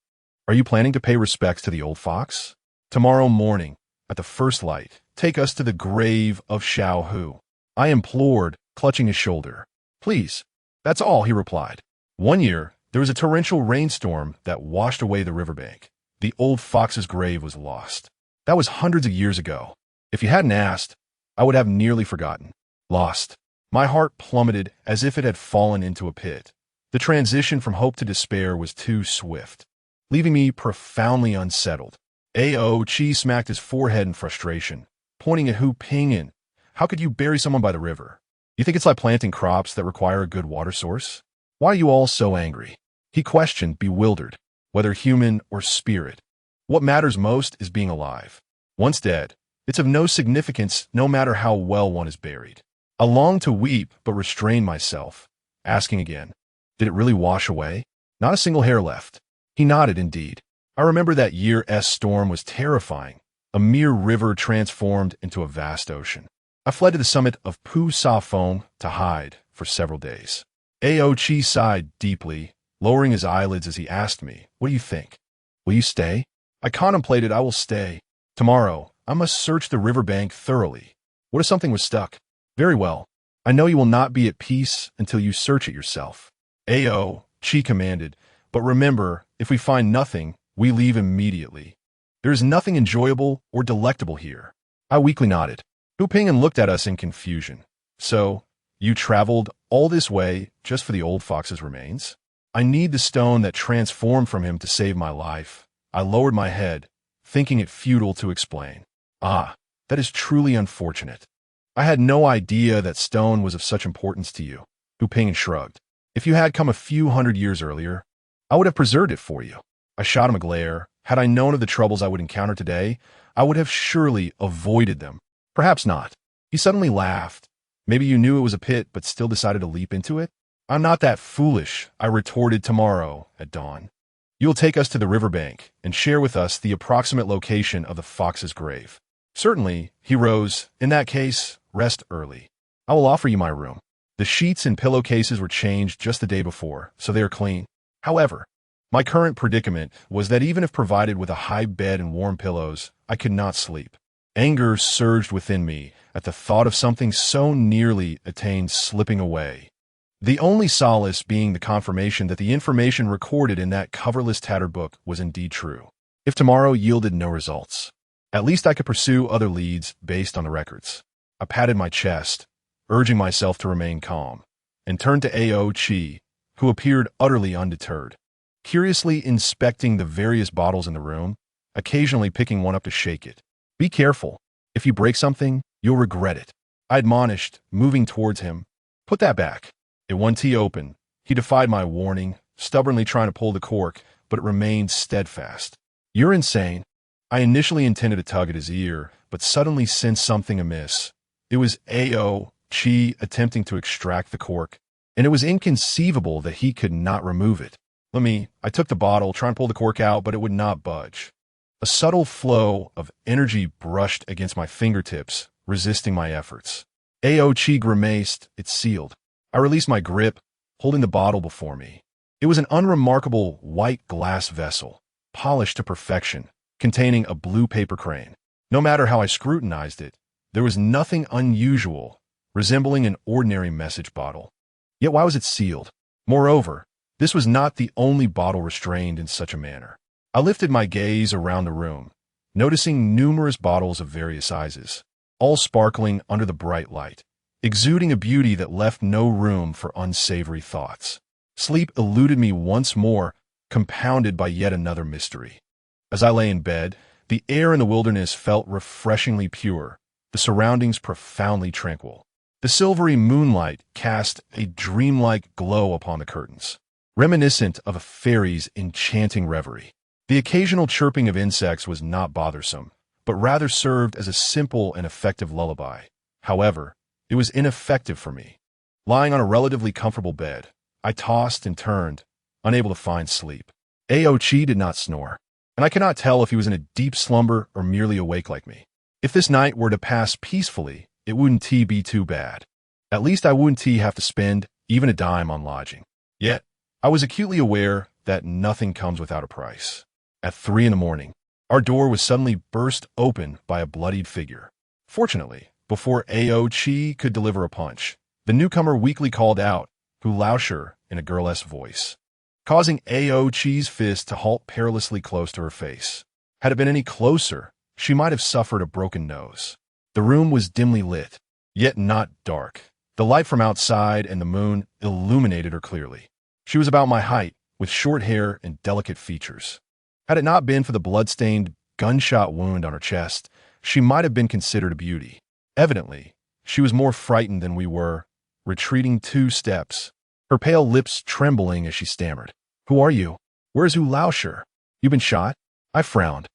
Are you planning to pay respects to the old fox?" "Tomorrow morning, at the first light, take us to the grave of Xiao Hu," I implored, clutching his shoulder. "Please, that's all," he replied. "1 year There was a torrential rainstorm that washed away the riverbank. The old fox's grave was lost. That was hundreds of years ago. If you hadn't asked, I would have nearly forgotten. Lost. My heart plummeted as if it had fallen into a pit. The transition from hope to despair was too swift, leaving me profoundly unsettled. A.O. Chi smacked his forehead in frustration, pointing at Hu Pingyan. How could you bury someone by the river? You think it's like planting crops that require a good water source? Why are you all so angry? He questioned, bewildered. Whether human or spirit, what matters most is being alive. Once dead, it's of no significance no matter how well one is buried. I longed to weep but restrained myself, asking again, did it really wash away? Not a single hair left. He nodded indeed. I remember that year's storm was terrifying, a mere river transformed into a vast ocean. I fled to the summit of Pu Sa Foam to hide for several days. A.O. Chi sighed deeply, lowering his eyelids as he asked me, what do you think? Will you stay? I contemplated. I will stay. Tomorrow, I must search the riverbank thoroughly. What if something was stuck? Very well. I know you will not be at peace until you search it yourself. A.O. Chi commanded, but remember, if we find nothing, we leave immediately. There is nothing enjoyable or delectable here. I weakly nodded. Hu Pingyan looked at us in confusion. So, you traveled all this way just for the old fox's remains? I need the stone that transformed from him to save my life. I lowered my head, thinking it futile to explain. Ah, that is truly unfortunate. I had no idea that stone was of such importance to you. Hu Pingyan shrugged. If you had come a few hundred years earlier, I would have preserved it for you. I shot him a glare. Had I known of the troubles I would encounter today, I would have surely avoided them. Perhaps not. He suddenly laughed. Maybe you knew it was a pit but still decided to leap into it? I'm not that foolish, I retorted. Tomorrow, at dawn, you'll take us to the riverbank and share with us the approximate location of the fox's grave. Certainly, he rose. In that case, rest early. I will offer you my room. The sheets and pillowcases were changed just the day before, so they are clean. However, my current predicament was that even if provided with a high bed and warm pillows, I could not sleep. Anger surged within me at the thought of something so nearly attained slipping away. The only solace being the confirmation that the information recorded in that coverless tattered book was indeed true. If tomorrow yielded no results, at least I could pursue other leads based on the records. I patted my chest, urging myself to remain calm, and turned to A.O. Chi, who appeared utterly undeterred, curiously inspecting the various bottles in the room, occasionally picking one up to shake it. Be careful. If you break something, you'll regret it. I admonished, moving towards him. Put that back. It one tea open. He defied my warning, stubbornly trying to pull the cork, but it remained steadfast. You're insane. I initially intended to tug at his ear, but suddenly sensed something amiss. It was A.O. Chi attempting to extract the cork, and it was inconceivable that he could not remove it. I took the bottle, trying to pull the cork out, but it would not budge. A subtle flow of energy brushed against my fingertips, resisting my efforts. A.O. Chi grimaced. It's sealed. I released my grip, holding the bottle before me. It was an unremarkable white glass vessel, polished to perfection, containing a blue paper crane. No matter how I scrutinized it, there was nothing unusual, resembling an ordinary message bottle. Yet why was it sealed? Moreover, this was not the only bottle restrained in such a manner. I lifted my gaze around the room, noticing numerous bottles of various sizes, all sparkling under the bright light, exuding a beauty that left no room for unsavory thoughts. Sleep eluded me once more, compounded by yet another mystery. As I lay in bed, the air in the wilderness felt refreshingly pure, the surroundings profoundly tranquil. The silvery moonlight cast a dreamlike glow upon the curtains, reminiscent of a fairy's enchanting reverie. The occasional chirping of insects was not bothersome, but rather served as a simple and effective lullaby. However, it was ineffective for me. Lying on a relatively comfortable bed, I tossed and turned, unable to find sleep. A.O. Chi did not snore, and I cannot tell if he was in a deep slumber or merely awake like me. If this night were to pass peacefully, it wouldn't be too bad. At least I wouldn't have to spend even a dime on lodging. Yet, I was acutely aware that nothing comes without a price. At 3 a.m, our door was suddenly burst open by a bloodied figure. Fortunately, before A.O. Chi could deliver a punch, the newcomer weakly called out, "Hu Laosher," in a girlesque voice. causing A.O. Chi's fist to halt perilously close to her face. Had it been any closer, she might have suffered a broken nose. The room was dimly lit, yet not dark. The light from outside and the moon illuminated her clearly. She was about my height, with short hair and delicate features. Had it not been for the blood-stained gunshot wound on her chest, she might have been considered a beauty. Evidently, she was more frightened than we were, retreating 2 steps, her pale lips trembling as she stammered. "Who are you? Where's Hu Laosher? You been shot?" I frowned,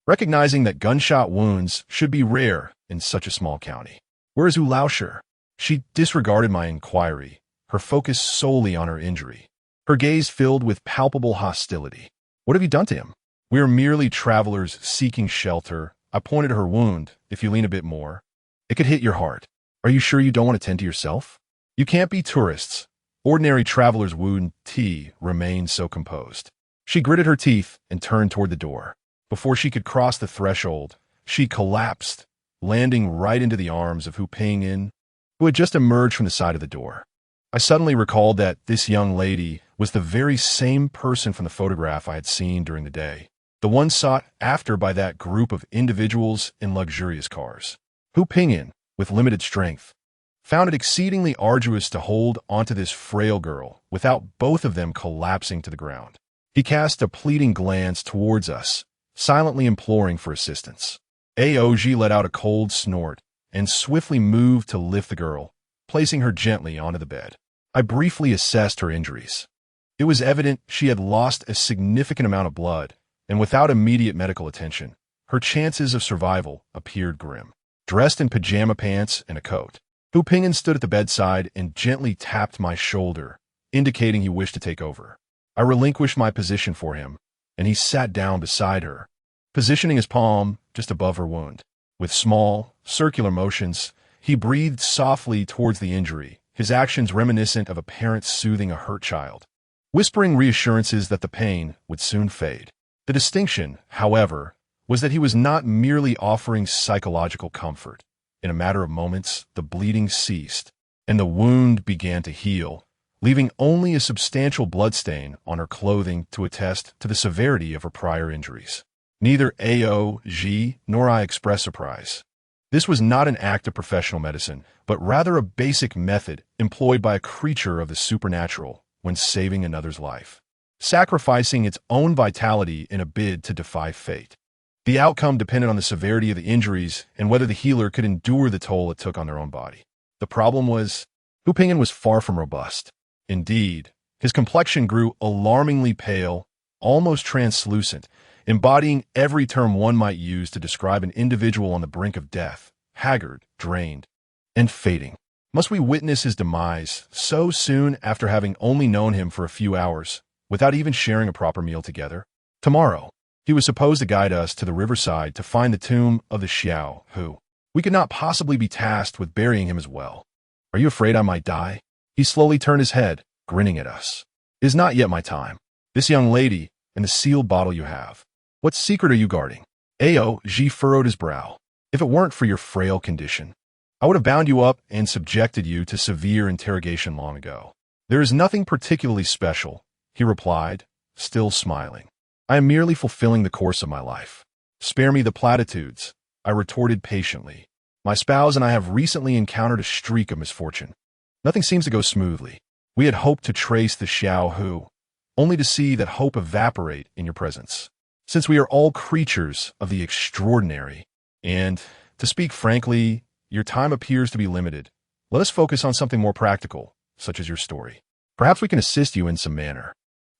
recognizing that gunshot wounds should be rare in such a small county. "Where's Hu Laosher?" She disregarded my inquiry, her focus solely on her injury, her gaze filled with palpable hostility. "What have you done to him?" "We are merely travelers seeking shelter." I pointed at her wound. "If you lean a bit more, it could hit your heart." "Are you sure you don't want to tend to yourself?" "You can't be tourists." Ordinary travelers' wound T remained so composed. She gritted her teeth and turned toward the door. Before she could cross the threshold, she collapsed, landing right into the arms of Hu Pinyin, who had just emerged from the side of the door. I suddenly recalled that this young lady was the very same person from the photograph I had seen during the day, the one sought after by that group of individuals in luxurious cars. Hu Pinyin, with limited strength, found it exceedingly arduous to hold onto this frail girl without both of them collapsing to the ground. He cast a pleading glance towards us, silently imploring for assistance. Aoj let out a cold snort and swiftly moved to lift the girl, placing her gently onto the bed. I briefly assessed her injuries. It was evident she had lost a significant amount of blood, and without immediate medical attention, her chances of survival appeared grim. Dressed in pajama pants and a coat, Hu Pinyin stood at the bedside and gently tapped my shoulder, indicating he wished to take over. I relinquished my position for him, and he sat down beside her, positioning his palm just above her wound. With small, circular motions, he breathed softly towards the injury, his actions reminiscent of a parent soothing a hurt child, whispering reassurances that the pain would soon fade. The distinction, however, was that he was not merely offering psychological comfort. In a matter of moments, the bleeding ceased, and the wound began to heal, leaving only a substantial bloodstain on her clothing to attest to the severity of her prior injuries. Neither AO, nor I expressed surprise. This was not an act of professional medicine, but rather a basic method employed by a creature of the supernatural when saving another's life, sacrificing its own vitality in a bid to defy fate. The outcome depended on the severity of the injuries and whether the healer could endure the toll it took on their own body. The problem was, Hu Pinyin was far from robust. Indeed, his complexion grew alarmingly pale, almost translucent, embodying every term one might use to describe an individual on the brink of death, haggard, drained, and fading. Must we witness his demise so soon after having only known him for a few hours, without even sharing a proper meal together? Tomorrow, he was supposed to guide us to the riverside to find the tomb of the Xiao Hu. We could not possibly be tasked with burying him as well. "Are you afraid I might die?" He slowly turned his head, grinning at us. "It is not yet my time. This young lady and the sealed bottle you have. What secret are you guarding?" Aoj furrowed his brow. "If it weren't for your frail condition, I would have bound you up and subjected you to severe interrogation long ago." "There is nothing particularly special," he replied, still smiling. "I am merely fulfilling the course of my life." "Spare me the platitudes," I retorted patiently. "My spouse and I have recently encountered a streak of misfortune. Nothing seems to go smoothly. We had hoped to trace the Xiao Hu, only to see that hope evaporate in your presence. Since we are all creatures of the extraordinary, and, to speak frankly, your time appears to be limited, let us focus on something more practical, such as your story. Perhaps we can assist you in some manner,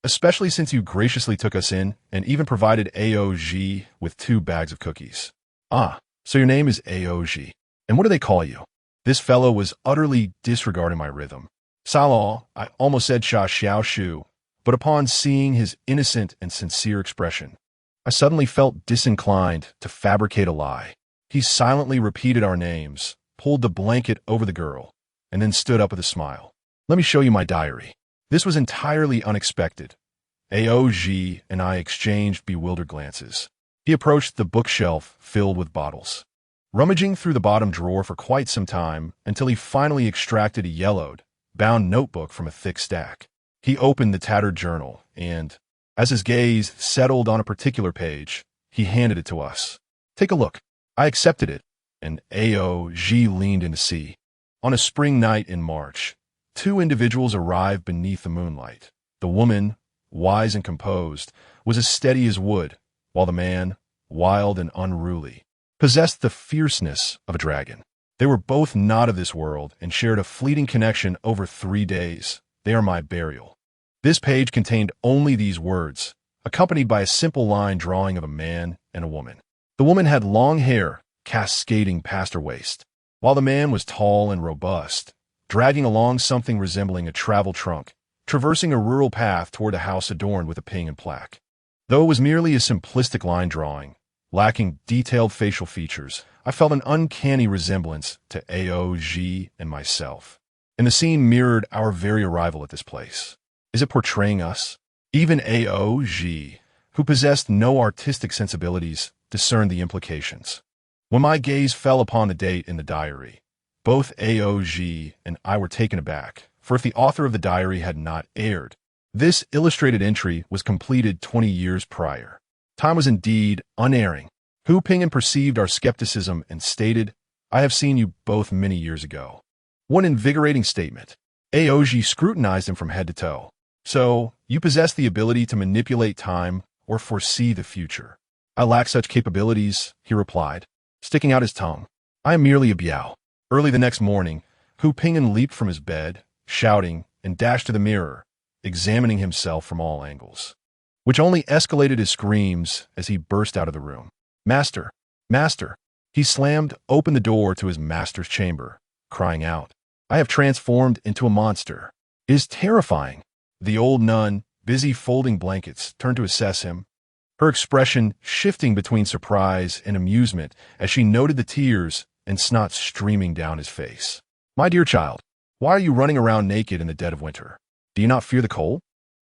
especially since you graciously took us in and even provided Aoj with 2 bags of cookies." "Ah, so your name is Aoj. And what do they call you?" This fellow was utterly disregarding my rhythm. "Salaw," I almost said Xiao Shu, but upon seeing his innocent and sincere expression, I suddenly felt disinclined to fabricate a lie. He silently repeated our names, pulled the blanket over the girl, and then stood up with a smile. "Let me show you my diary." This was entirely unexpected. Aoj and I exchanged bewildered glances. He approached the bookshelf filled with bottles, rummaging through the bottom drawer for quite some time until he finally extracted a yellowed, bound notebook from a thick stack. He opened the tattered journal, and, as his gaze settled on a particular page, he handed it to us. Take a look. I accepted it, and Ao-ji leaned in to see. On a spring night in March, two individuals arrived beneath the moonlight. The woman, wise and composed, was as steady as wood, while the man, wild and unruly, possessed the fierceness of a dragon. They were both not of this world and shared a fleeting connection over 3 days. They are my burial. This page contained only these words, accompanied by a simple line drawing of a man and a woman. The woman had long hair, cascading past her waist, while the man was tall and robust, dragging along something resembling a travel trunk, traversing a rural path toward a house adorned with a ping and plaque. Though it was merely a simplistic line drawing, lacking detailed facial features, I felt an uncanny resemblance to Ao-ji and myself. And the scene mirrored our very arrival at this place. Is it portraying us? Even Ao-ji, who possessed no artistic sensibilities, discerned the implications. When my gaze fell upon the date in the diary, both Ao-ji and I were taken aback, for if the author of the diary had not erred, this illustrated entry was completed 20 years prior. Time was indeed unerring. Hu Ping'an perceived our skepticism and stated, I have seen you both many years ago. What an invigorating statement. Ao-ji scrutinized him from head to toe. So, you possess the ability to manipulate time or foresee the future. I lack such capabilities, he replied, sticking out his tongue. I am merely a biao. Early the next morning, Hu Ping'an leaped from his bed, shouting, and dashed to the mirror, examining himself from all angles, which only escalated his screams as he burst out of the room. Master! Master! He slammed open the door to his master's chamber, crying out, I have transformed into a monster. It is terrifying. The old nun, busy folding blankets, turned to assess him, her expression shifting between surprise and amusement as she noted the tears and snot streaming down his face. My dear child, why are you running around naked in the dead of winter? Do you not fear the cold?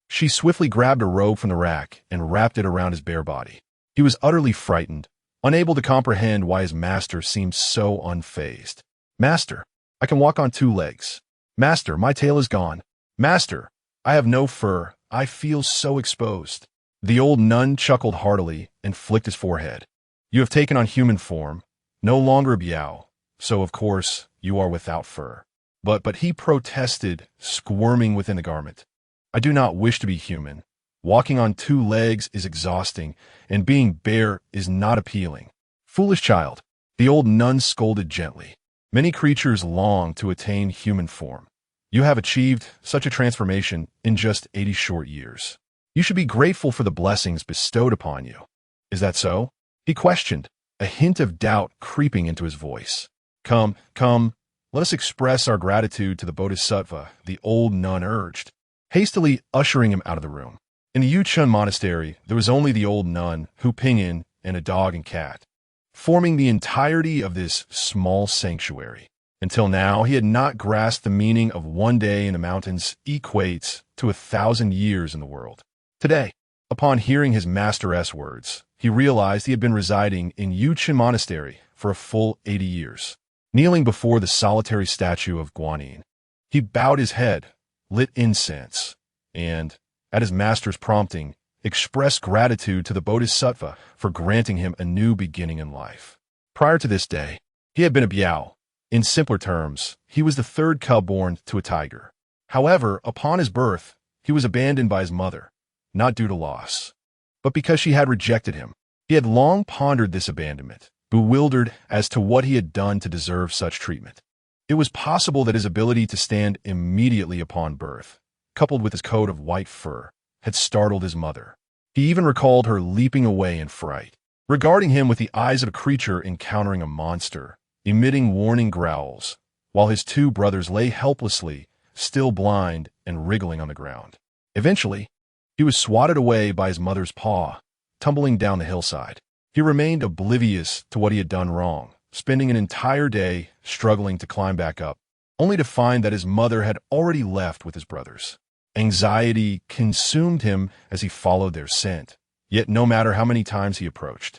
She swiftly grabbed a robe from the rack and wrapped it around his bare body. He was utterly frightened, unable to comprehend why his master seemed so unfazed. Master, I can walk on 2 legs. Master, my tail is gone. Master, I have no fur. I feel so exposed. The old nun chuckled heartily and flicked his forehead. You have taken on human form, no longer a biao, so of course you are without fur. But he protested, squirming within the garment. I do not wish to be human. Walking on 2 legs is exhausting, and being bare is not appealing. Foolish child, the old nun scolded gently. Many creatures long to attain human form. You have achieved such a transformation in just 80 short years. You should be grateful for the blessings bestowed upon you. Is that so? He questioned, a hint of doubt creeping into his voice. Come, let us express our gratitude to the Bodhisattva, the old nun urged, hastily ushering him out of the room. In the Wangchuan monastery, there was only the old nun, Hu Ping'an, and a dog and cat, forming the entirety of this small sanctuary. Until now, he had not grasped the meaning of 1 day in the mountains equates to 1,000 years in the world. Today, upon hearing his master's words, he realized he had been residing in Wangchuan monastery for a full 80 years. Kneeling before the solitary statue of Guanyin, he bowed his head, lit incense, and, at his master's prompting, expressed gratitude to the Bodhisattva for granting him a new beginning in life. Prior to this day, he had been a biao. In simpler terms, he was the 3rd cub born to a tiger. However, upon his birth, he was abandoned by his mother, not due to loss, but because she had rejected him. He had long pondered this abandonment, bewildered as to what he had done to deserve such treatment. It was possible that his ability to stand immediately upon birth, coupled with his coat of white fur, had startled his mother. He even recalled her leaping away in fright, regarding him with the eyes of a creature encountering a monster, emitting warning growls, while his 2 brothers lay helplessly, still blind and wriggling on the ground. Eventually, he was swatted away by his mother's paw, tumbling down the hillside. He remained oblivious to what he had done wrong, spending an entire day struggling to climb back up, only to find that his mother had already left with his brothers. Anxiety consumed him as he followed their scent, yet no matter how many times he approached,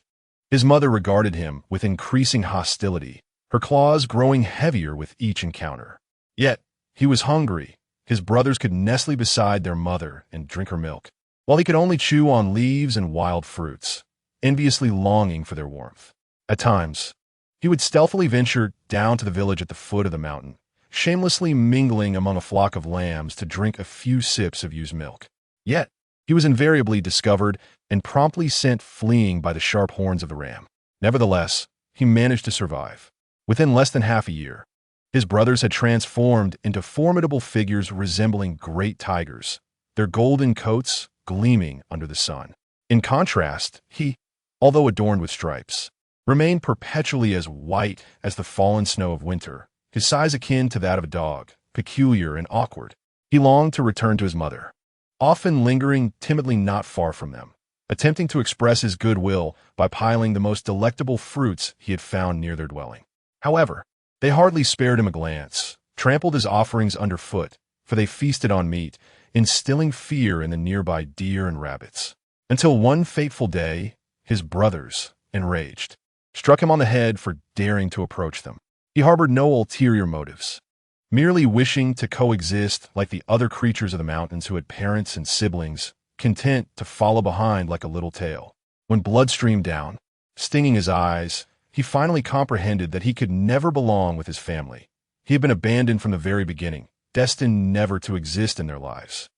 his mother regarded him with increasing hostility, her claws growing heavier with each encounter. Yet, he was hungry, his brothers could nestle beside their mother and drink her milk, while he could only chew on leaves and wild fruits, enviously longing for their warmth. At times, he would stealthily venture down to the village at the foot of the mountain, shamelessly mingling among a flock of lambs to drink a few sips of ewe's milk. Yet, he was invariably discovered and promptly sent fleeing by the sharp horns of the ram. Nevertheless, he managed to survive. Within less than half a year, his brothers had transformed into formidable figures resembling great tigers, their golden coats gleaming under the sun. In contrast, he, although adorned with stripes, remained perpetually as white as the fallen snow of winter, his size akin to that of a dog, peculiar and awkward. He longed to return to his mother, often lingering timidly not far from them, attempting to express his goodwill by piling the most delectable fruits he had found near their dwelling. However, they hardly spared him a glance, trampled his offerings underfoot, for they feasted on meat, instilling fear in the nearby deer and rabbits. Until one fateful day, his brothers, enraged, struck him on the head for daring to approach them. He harbored no ulterior motives, merely wishing to coexist like the other creatures of the mountains who had parents and siblings, content to follow behind like a little tail. When blood streamed down, stinging his eyes, he finally comprehended that he could never belong with his family. He had been abandoned from the very beginning, destined never to exist in their lives.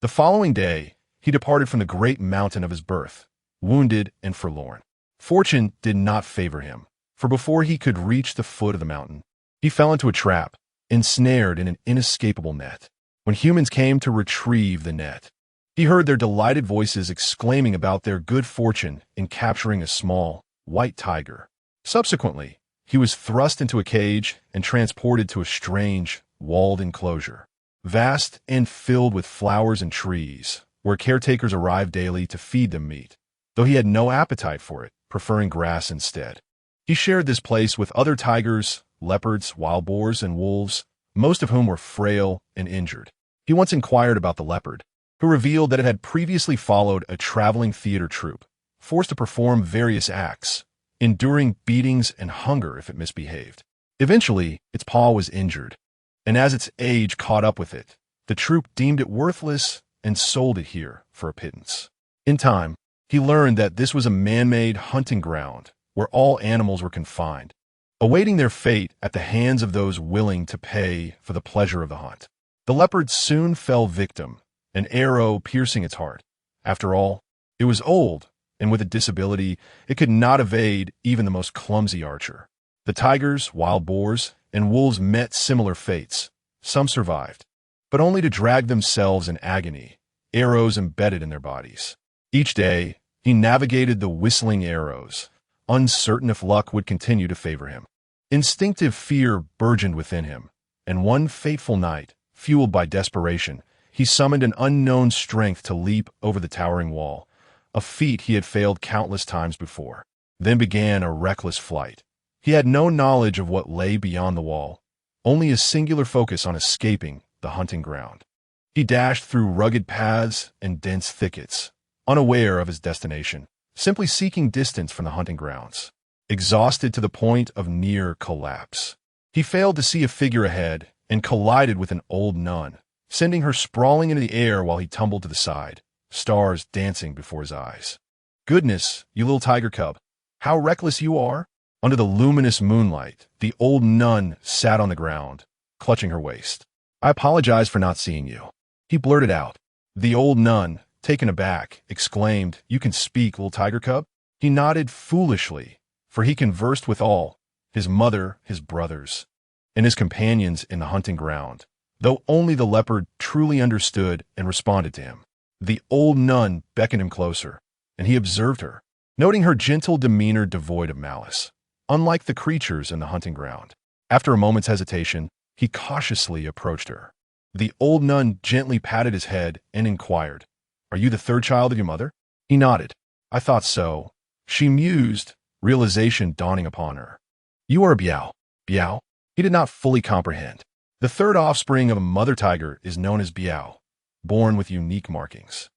The following day, he departed from the great mountain of his birth, wounded and forlorn. Fortune did not favor him, for before he could reach the foot of the mountain, he fell into a trap, ensnared in an inescapable net. When humans came to retrieve the net, he heard their delighted voices exclaiming about their good fortune in capturing a small, white tiger. Subsequently, he was thrust into a cage and transported to a strange, walled enclosure, vast and filled with flowers and trees, where caretakers arrived daily to feed them meat, though he had no appetite for it, preferring grass instead. He shared this place with other tigers, leopards, wild boars, and wolves, most of whom were frail and injured. He once inquired about the leopard, who revealed that it had previously followed a traveling theater troupe, forced to perform various acts, enduring beatings and hunger if it misbehaved. Eventually, its paw was injured, and as its age caught up with it, the troupe deemed it worthless and sold it here for a pittance. In time, he learned that this was a man-made hunting ground where all animals were confined, awaiting their fate at the hands of those willing to pay for the pleasure of the hunt. The leopard soon fell victim, an arrow piercing its heart. After all, it was old, and with a disability, it could not evade even the most clumsy archer. The tigers, wild boars, and wolves met similar fates. Some survived, but only to drag themselves in agony, arrows embedded in their bodies. Each day, he navigated the whistling arrows, uncertain if luck would continue to favor him. Instinctive fear burgeoned within him, and one fateful night, fueled by desperation, he summoned an unknown strength to leap over the towering wall, a feat he had failed countless times before. Then began a reckless flight. He had no knowledge of what lay beyond the wall, only a singular focus on escaping the hunting ground. He dashed through rugged paths and dense thickets, unaware of his destination, simply seeking distance from the hunting grounds. Exhausted to the point of near collapse, he failed to see a figure ahead and collided with an old nun, sending her sprawling into the air while he tumbled to the side, stars dancing before his eyes. "Goodness, you little tiger cub, how reckless you are!" Under the luminous moonlight, the old nun sat on the ground, clutching her waist. "I apologize for not seeing you," he blurted out. The old nun, taken aback, exclaimed, "You can speak, little tiger cub?" He nodded foolishly, for he conversed with all, his mother, his brothers, and his companions in the hunting ground, though only the leopard truly understood and responded to him. The old nun beckoned him closer, and he observed her, noting her gentle demeanor devoid of malice, unlike the creatures in the hunting ground. After a moment's hesitation, he cautiously approached her. The old nun gently patted his head and inquired, "Are you the third child of your mother?" He nodded. "I thought so," she mused, realization dawning upon her. "You are a Biao." Biao? He did not fully comprehend. The third offspring of a mother tiger is known as Biao, born with unique markings,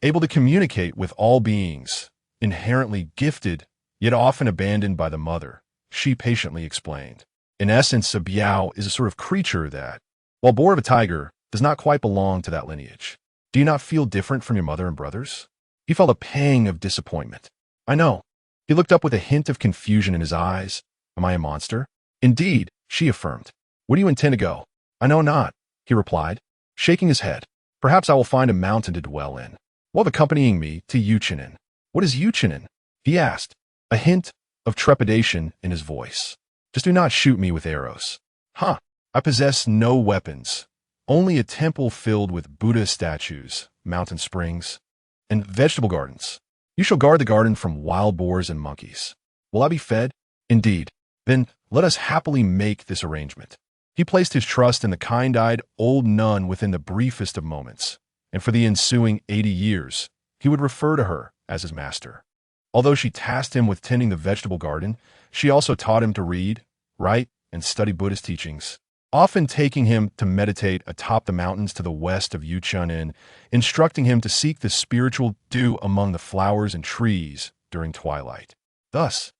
able to communicate with all beings, inherently gifted, yet often abandoned by the mother, she patiently explained. In essence, a Biao is a sort of creature that, while born of a tiger, does not quite belong to that lineage. Do you not feel different from your mother and brothers? He felt a pang of disappointment. I know. He looked up with a hint of confusion in his eyes. Am I a monster? Indeed, she affirmed. Where do you intend to go? I know not, he replied, shaking his head. Perhaps I will find a mountain to dwell in, while accompanying me to Yuchinen. What is Yuchinen? He asked, a hint of trepidation in his voice. Just do not shoot me with arrows. Huh, I possess no weapons, only a temple filled with Buddha statues, mountain springs, and vegetable gardens. You shall guard the garden from wild boars and monkeys. Will I be fed? Indeed. Then let us happily make this arrangement. He placed his trust in the kind-eyed old nun within the briefest of moments, and for the ensuing 80 years, he would refer to her as his master. Although she tasked him with tending the vegetable garden, she also taught him to read, write, and study Buddhist teachings, often taking him to meditate atop the mountains to the west of Yuchinen, instructing him to seek the spiritual dew among the flowers and trees during twilight. Thus,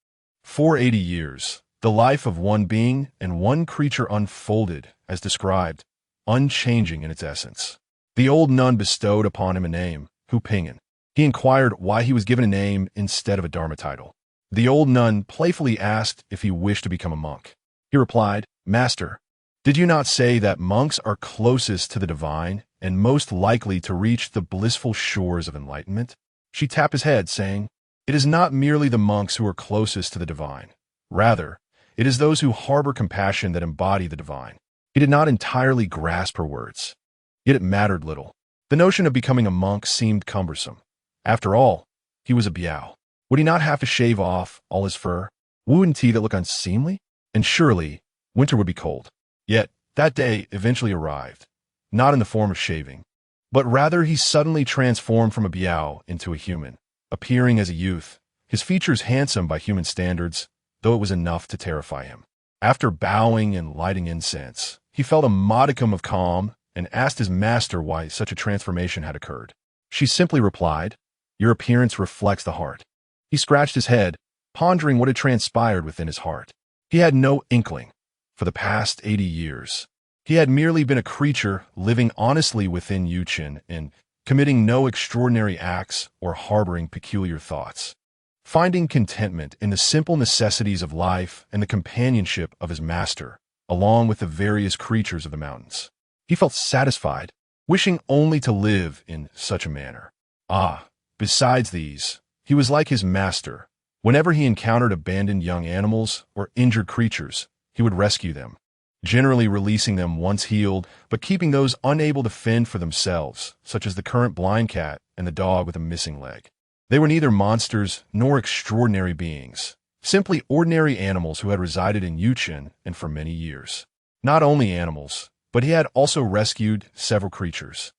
for 80 years, the life of one being and one creature unfolded, as described, unchanging in its essence. The old nun bestowed upon him a name, Hu Pingen. He inquired why he was given a name instead of a dharma title. The old nun playfully asked if he wished to become a monk. He replied, Master, did you not say that monks are closest to the divine and most likely to reach the blissful shores of enlightenment? She tapped his head, saying, It is not merely the monks who are closest to the divine. Rather, it is those who harbor compassion that embody the divine. He did not entirely grasp her words. Yet it mattered little. The notion of becoming a monk seemed cumbersome. After all, he was a biao. Would he not have to shave off all his fur? Wouldn't he that look unseemly? And surely, winter would be cold. Yet, that day eventually arrived, not in the form of shaving, but rather he suddenly transformed from a biao into a human, appearing as a youth, his features handsome by human standards, though it was enough to terrify him. After bowing and lighting incense, he felt a modicum of calm and asked his master why such a transformation had occurred. She simply replied, Your appearance reflects the heart. He scratched his head, pondering what had transpired within his heart. He had no inkling. For the past 80 years, he had merely been a creature living honestly within Yuchen and committing no extraordinary acts or harboring peculiar thoughts. Finding contentment in the simple necessities of life and the companionship of his master, along with the various creatures of the mountains. He felt satisfied, wishing only to live in such a manner. Besides these, he was like his master. Whenever he encountered abandoned young animals or injured creatures, he would rescue them, generally releasing them once healed, but keeping those unable to fend for themselves, such as the current blind cat and the dog with a missing leg. They were neither monsters nor extraordinary beings, simply ordinary animals who had resided in Yuchen and for many years. Not only animals, but he had also rescued several creatures.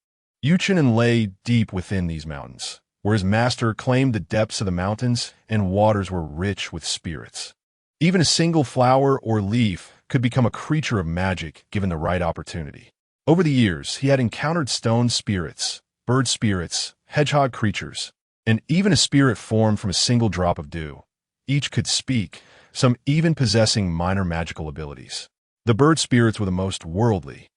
Yuchen lay deep within these mountains, where his master claimed the depths of the mountains and waters were rich with spirits. Even a single flower or leaf could become a creature of magic given the right opportunity. Over the years, he had encountered stone spirits, bird spirits, hedgehog creatures, and even a spirit formed from a single drop of dew. Each could speak, some even possessing minor magical abilities. The bird spirits were the most worldly,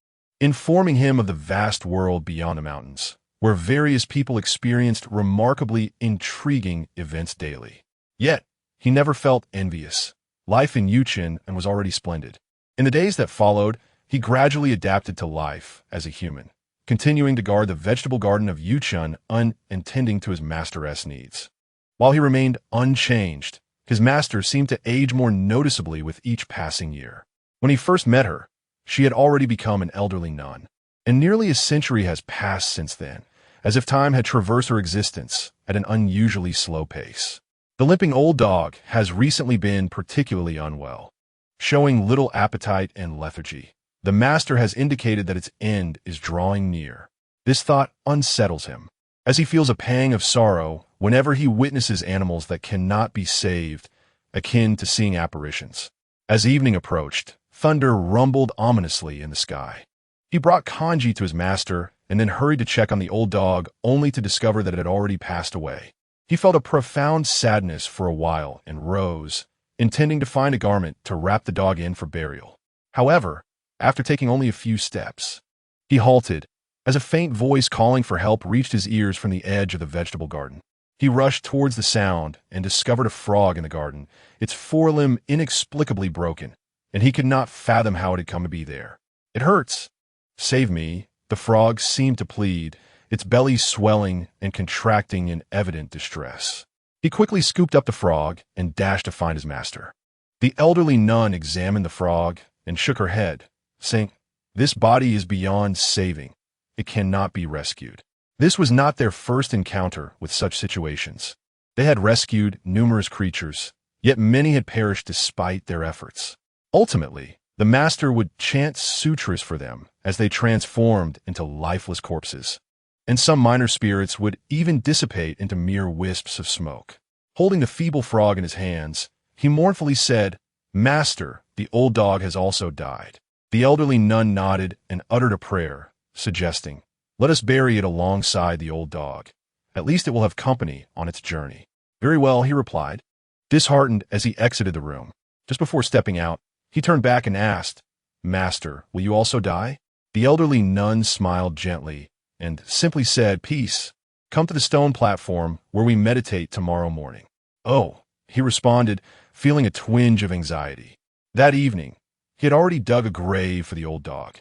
informing him of the vast world beyond the mountains, where various people experienced remarkably intriguing events daily. Yet, he never felt envious. Life in Yuchen and was already splendid. In the days that followed, he gradually adapted to life as a human, continuing to guard the vegetable garden of Yuchen and tending to his master's needs. While he remained unchanged, his master seemed to age more noticeably with each passing year. When he first met her, she had already become an elderly nun, and nearly a century has passed since then, as if time had traversed her existence at an unusually slow pace. The limping old dog has recently been particularly unwell, showing little appetite and lethargy. The master has indicated that its end is drawing near. This thought unsettles him, as he feels a pang of sorrow whenever he witnesses animals that cannot be saved, akin to seeing apparitions. As evening approached, thunder rumbled ominously in the sky. He brought kanji to his master and then hurried to check on the old dog, only to discover that it had already passed away. He felt a profound sadness for a while and rose, intending to find a garment to wrap the dog in for burial. However, after taking only a few steps, He halted, as a faint voice calling for help reached his ears from the edge of the vegetable garden. He rushed towards the sound and discovered a frog in the garden, its forelimb inexplicably broken, and he could not fathom how it had come to be there. "It hurts. Save me," the frog seemed to plead, its belly swelling and contracting in evident distress. He quickly scooped up the frog and dashed to find his master. The elderly nun examined the frog and shook her head, saying, "This body is beyond saving. It cannot be rescued." This was not their first encounter with such situations. They had rescued numerous creatures, yet many had perished despite their efforts. Ultimately, the master would chant sutras for them as they transformed into lifeless corpses, and some minor spirits would even dissipate into mere wisps of smoke. Holding the feeble frog in his hands, he mournfully said, "Master, the old dog has also died." The elderly nun nodded and uttered a prayer, suggesting, "Let us bury it alongside the old dog. At least it will have company on its journey." "Very well," he replied, disheartened as he exited the room. Just before stepping out, he turned back and asked, "Master, will you also die?" The elderly nun smiled gently and simply said, "Peace. Come to the stone platform where we meditate tomorrow morning." "Oh," he responded, feeling a twinge of anxiety. That evening, he had already dug a grave for the old dog,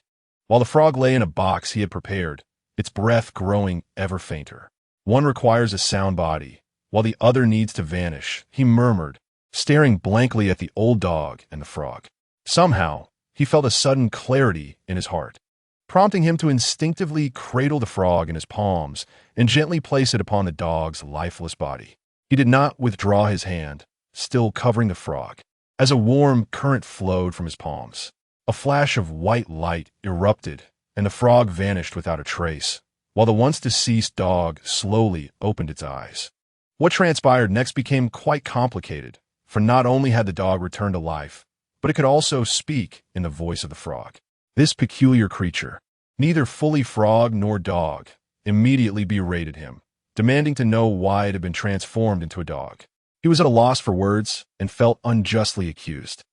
while the frog lay in a box he had prepared, its breath growing ever fainter. "One requires a sound body, while the other needs to vanish," he murmured, staring blankly at the old dog and the frog. Somehow, he felt a sudden clarity in his heart, prompting him to instinctively cradle the frog in his palms and gently place it upon the dog's lifeless body. He did not withdraw his hand, still covering the frog, as a warm current flowed from his palms. A flash of white light erupted, and the frog vanished without a trace, while the once deceased dog slowly opened its eyes. What transpired next became quite complicated, for not only had the dog returned to life, but it could also speak in the voice of the frog. This peculiar creature, neither fully frog nor dog, immediately berated him, demanding to know why it had been transformed into a dog. He was at a loss for words and felt unjustly accused.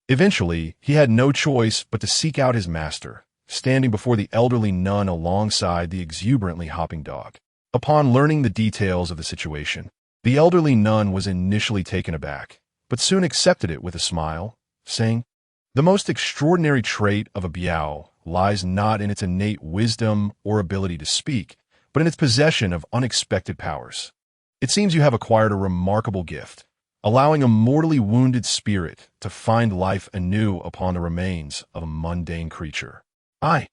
Eventually, he had no choice but to seek out his master, standing before the elderly nun alongside the exuberantly hopping dog. Upon learning the details of the situation, the elderly nun was initially taken aback, but soon accepted it with a smile, saying, "The most extraordinary trait of a biao lies not in its innate wisdom or ability to speak, but in its possession of unexpected powers. It seems you have acquired a remarkable gift, allowing a mortally wounded spirit to find life anew upon the remains of a mundane creature." I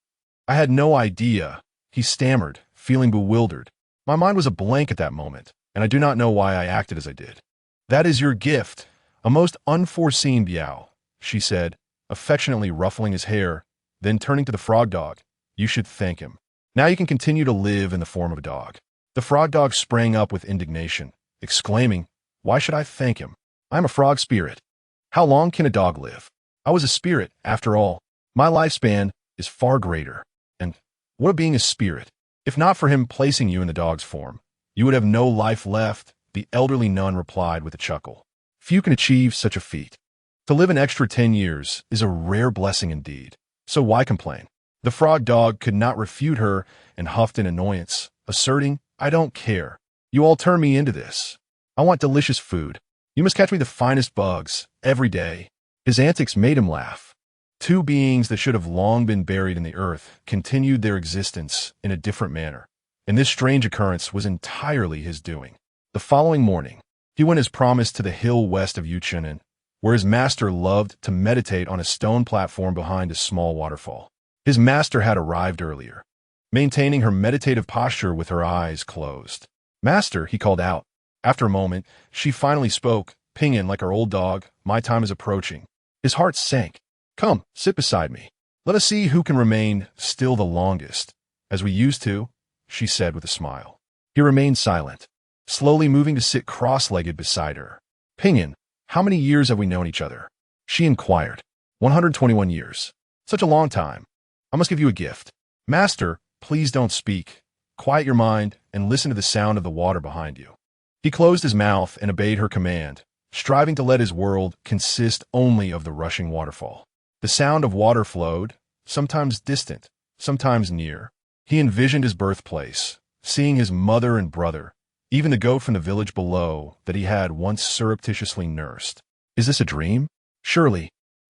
had no idea," he stammered, feeling bewildered. "My mind was a blank at that moment, and I do not know why I acted as I did." "That is your gift, a most unforeseen biao," she said, affectionately ruffling his hair, then turning to the frog dog. "You should thank him. Now you can continue to live in the form of a dog." The frog dog sprang up with indignation, exclaiming, "Why should I thank him? I am a frog spirit. How long can a dog live? I was a spirit, after all. My lifespan is far greater. And what of being a spirit? If not for him placing you in the dog's form, you would have no life left," the elderly nun replied with a chuckle. "Few can achieve such a feat. To live an extra 10 years is a rare blessing indeed, so why complain?" The frog dog could not refute her and huffed in annoyance, asserting, "I don't care. You all turn me into this. I want delicious food. You must catch me the finest bugs, every day." His antics made him laugh. Two beings that should have long been buried in the earth continued their existence in a different manner, and this strange occurrence was entirely his doing. The following morning, he went as promised to the hill west of Yuchen, where his master loved to meditate on a stone platform behind a small waterfall. His master had arrived earlier, maintaining her meditative posture with her eyes closed. "Master," he called out. After a moment, she finally spoke, pinging like her old dog, "My time is approaching." His heart sank. "Come, sit beside me. Let us see who can remain still the longest, as we used to," she said with a smile. He remained silent, slowly moving to sit cross-legged beside her. "Pinyin, how many years have we known each other?" she inquired. 121 years. Such a long time. I must give you a gift." "Master, please don't speak. Quiet your mind and listen to the sound of the water behind you." He closed his mouth and obeyed her command, striving to let his world consist only of the rushing waterfall. The sound of water flowed, sometimes distant, sometimes near. He envisioned his birthplace, seeing his mother and brother, even the goat from the village below that he had once surreptitiously nursed. Is this a dream? Surely.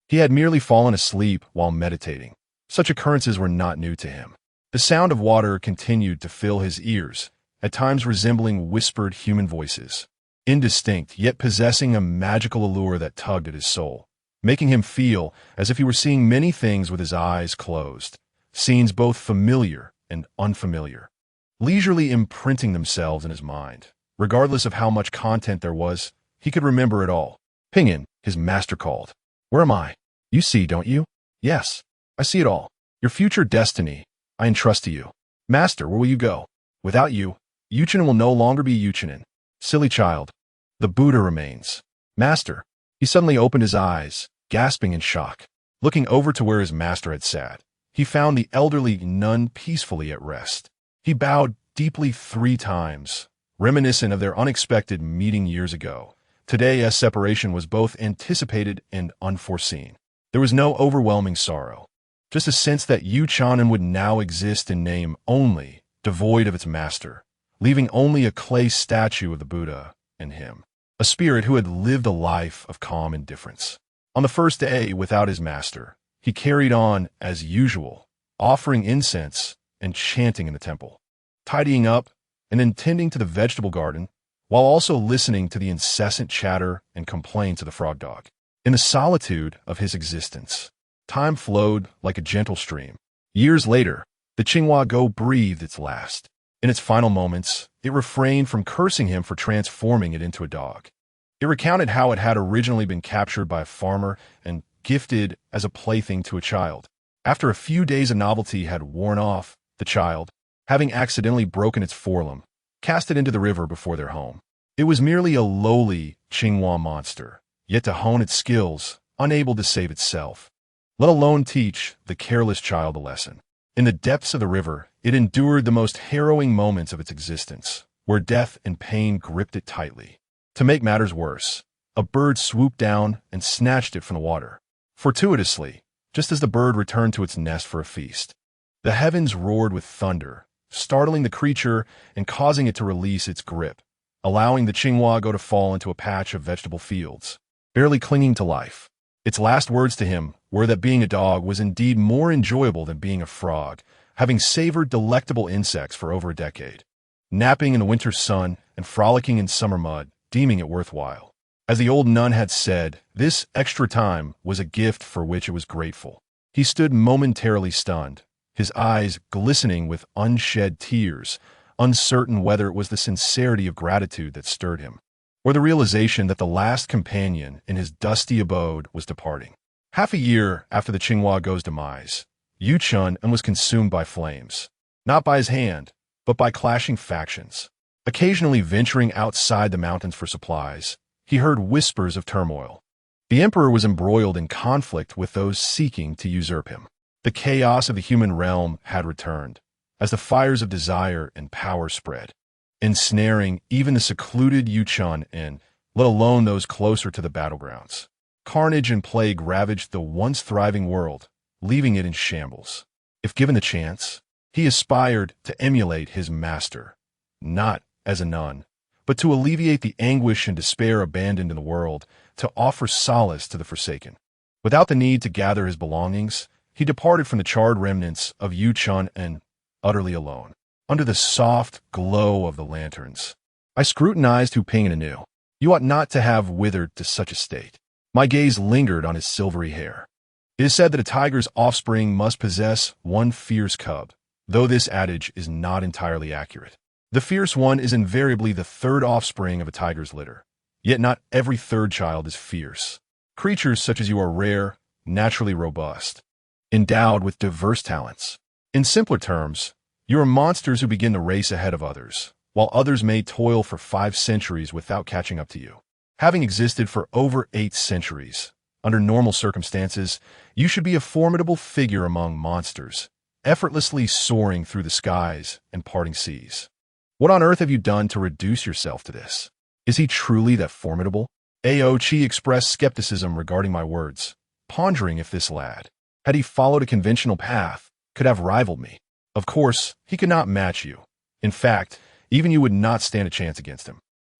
He had merely fallen asleep while meditating. Such occurrences were not new to him. The sound of water continued to fill his ears, at times resembling whispered human voices, indistinct yet possessing a magical allure that tugged at his soul, making him feel as if he were seeing many things with his eyes closed, scenes both familiar and unfamiliar, leisurely imprinting themselves in his mind. Regardless of how much content there was, he could remember it all. Pinyin, his master called. Where am I? You see, don't you? Yes, I see it all. Your future destiny, I entrust to you. Master, where will you go? Without you, Yuchen will no longer be Yuchen. Silly child. The Buddha remains. Master. He suddenly opened his eyes, gasping in shock. Looking over to where his master had sat, he found the elderly nun peacefully at rest. He bowed deeply 3 times, reminiscent of their unexpected meeting years ago. Today, as separation was both anticipated and unforeseen. There was no overwhelming sorrow, just a sense that Yu Chanan would now exist in name only, devoid of its master, leaving only a clay statue of the Buddha and him, a spirit who had lived a life of calm indifference. On the first day, without his master, he carried on as usual, offering incense and chanting in the temple, tidying up and attending to the vegetable garden, while also listening to the incessant chatter and complaints of the frog dog. In the solitude of his existence, time flowed like a gentle stream. Years later, the Ximeiyouhai Go breathed its last. In its final moments, it refrained from cursing him for transforming it into a dog. It recounted how it had originally been captured by a farmer and gifted as a plaything to a child. After a few days of novelty had worn off, the child, having accidentally broken its forelimb, cast it into the river before their home. It was merely a lowly Qinghua monster, yet to hone its skills, unable to save itself, let alone teach the careless child a lesson. In the depths of the river, it endured the most harrowing moments of its existence, where death and pain gripped it tightly. To make matters worse, a bird swooped down and snatched it from the water. Fortuitously, just as the bird returned to its nest for a feast, the heavens roared with thunder, startling the creature and causing it to release its grip, allowing the Ximeiyouhai Go to fall into a patch of vegetable fields, barely clinging to life. Its last words to him were that being a dog was indeed more enjoyable than being a frog, having savored delectable insects for over a decade, napping in the winter sun and frolicking in summer mud, deeming it worthwhile. As the old nun had said, this extra time was a gift for which it was grateful. He stood momentarily stunned, his eyes glistening with unshed tears, uncertain whether it was the sincerity of gratitude that stirred him, or the realization that the last companion in his dusty abode was departing. Half a year after the Ximeiyouhai Go's demise, Yuchen was consumed by flames, not by his hand, but by clashing factions. Occasionally venturing outside the mountains for supplies, he heard whispers of turmoil. The emperor was embroiled in conflict with those seeking to usurp him. The chaos of the human realm had returned, as the fires of desire and power spread, ensnaring even the secluded Yuchen, let alone those closer to the battlegrounds. Carnage and plague ravaged the once thriving world, leaving it in shambles. If given the chance, he aspired to emulate his master, not as a nun, but to alleviate the anguish and despair abandoned in the world, to offer solace to the forsaken. Without the need to gather his belongings, he departed from the charred remnants of Yuchen utterly alone, under the soft glow of the lanterns. I scrutinized Hu Ping anew. You ought not to have withered to such a state. My gaze lingered on his silvery hair. It is said that a tiger's offspring must possess one fierce cub, though this adage is not entirely accurate. The fierce one is invariably the third offspring of a tiger's litter. Yet not every third child is fierce. Creatures such as you are rare, naturally robust, endowed with diverse talents. In simpler terms, you are monsters who begin the race ahead of others, while others may toil for 5 centuries without catching up to you. Having existed for over 8 centuries, under normal circumstances, you should be a formidable figure among monsters, effortlessly soaring through the skies and parting seas. What on earth have you done to reduce yourself to this? Is he truly that formidable? Aochi expressed skepticism regarding my words, pondering if this lad, had he followed a conventional path, could have rivaled me. Of course, he could not match you. In fact, even you would not stand a chance against him.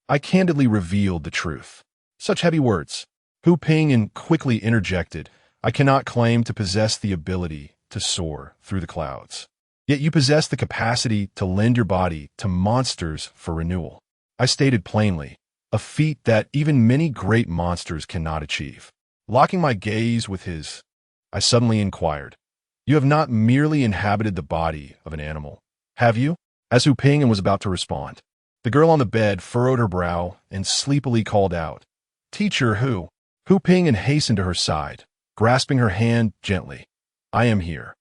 I candidly revealed the truth. Such heavy words. Hu Pingyan quickly interjected, I cannot claim to possess the ability to soar through the clouds. Yet you possess the capacity to lend your body to monsters for renewal. I stated plainly, a feat that even many great monsters cannot achieve. Locking my gaze with his, I suddenly inquired, you have not merely inhabited the body of an animal, have you? As Hu Pingyan was about to respond, the girl on the bed furrowed her brow and sleepily called out, Teacher Hu. Hu Pingyan hastened to her side, grasping her hand gently. I am here.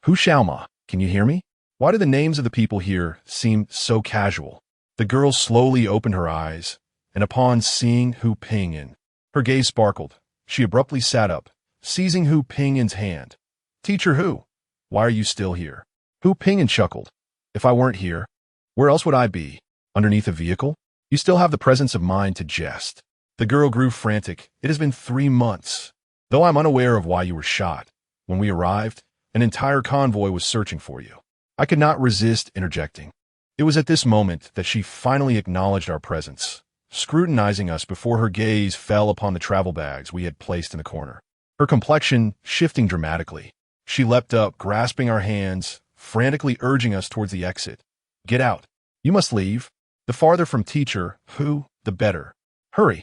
Hu Xiaoma, can you hear me? Why do the names of the people here seem so casual? The girl slowly opened her eyes, and upon seeing Hu Pingyan, her gaze sparkled. She abruptly sat up, seizing Hu Pingyan's hand. Teacher Hu, why are you still here? Hu Pingyan chuckled. If I weren't here, where else would I be? Underneath a vehicle? You still have the presence of mind to jest. The girl grew frantic. It has been 3 months. Though I'm unaware of why you were shot, when we arrived, an entire convoy was searching for you. I could not resist interjecting. It was at this moment that she finally acknowledged our presence, scrutinizing us before her gaze fell upon the travel bags we had placed in the corner. Her complexion shifting dramatically. She leapt up, grasping our hands, frantically urging us towards the exit. Get out. You must leave. The farther from Teacher Hu, the better. Hurry.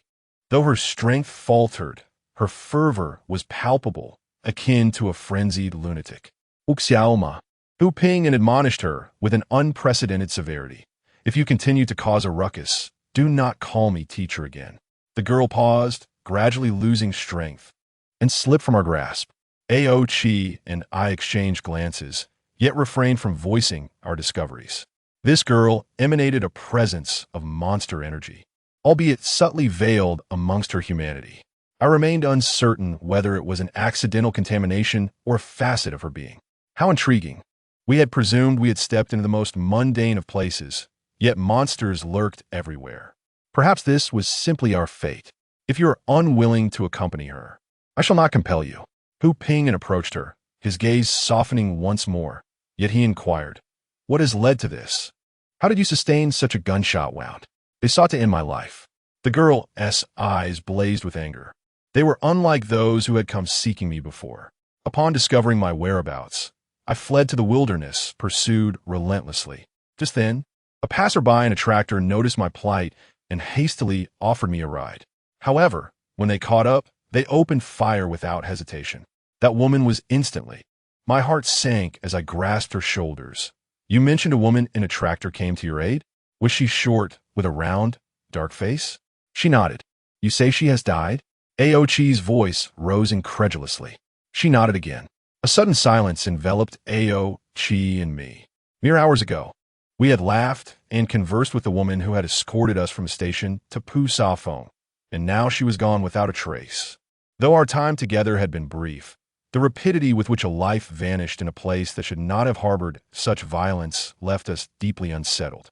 Though her strength faltered, her fervor was palpable, akin to a frenzied lunatic. Xiaoma. Hu Pingyan admonished her with an unprecedented severity. If you continue to cause a ruckus, do not call me teacher again. The girl paused, gradually losing strength, and slipped from our grasp. Ao Qi and I exchanged glances, yet refrained from voicing our discoveries. This girl emanated a presence of monster energy, albeit subtly veiled amongst her humanity. I remained uncertain whether it was an accidental contamination or a facet of her being. How intriguing. We had presumed we had stepped into the most mundane of places, yet monsters lurked everywhere. Perhaps this was simply our fate. If you are unwilling to accompany her, I shall not compel you. Hu Pingyan approached her, his gaze softening once more, yet he inquired, what has led to this? How did you sustain such a gunshot wound? They sought to end my life. The girl's eyes blazed with anger. They were unlike those who had come seeking me before. Upon discovering my whereabouts, I fled to the wilderness, pursued relentlessly. Just then, a passerby in a tractor noticed my plight and hastily offered me a ride. However, when they caught up, they opened fire without hesitation. That woman was instantly. My heart sank as I grasped her shoulders. You mentioned a woman in a tractor came to your aid? Was she short, with a round, dark face? She nodded. You say she has died? Ao Qi's voice rose incredulously. She nodded again. A sudden silence enveloped Ao Qi and me. Mere hours ago, we had laughed and conversed with the woman who had escorted us from the station to Pu Sa Fong, and now she was gone without a trace. Though our time together had been brief, the rapidity with which a life vanished in a place that should not have harbored such violence left us deeply unsettled.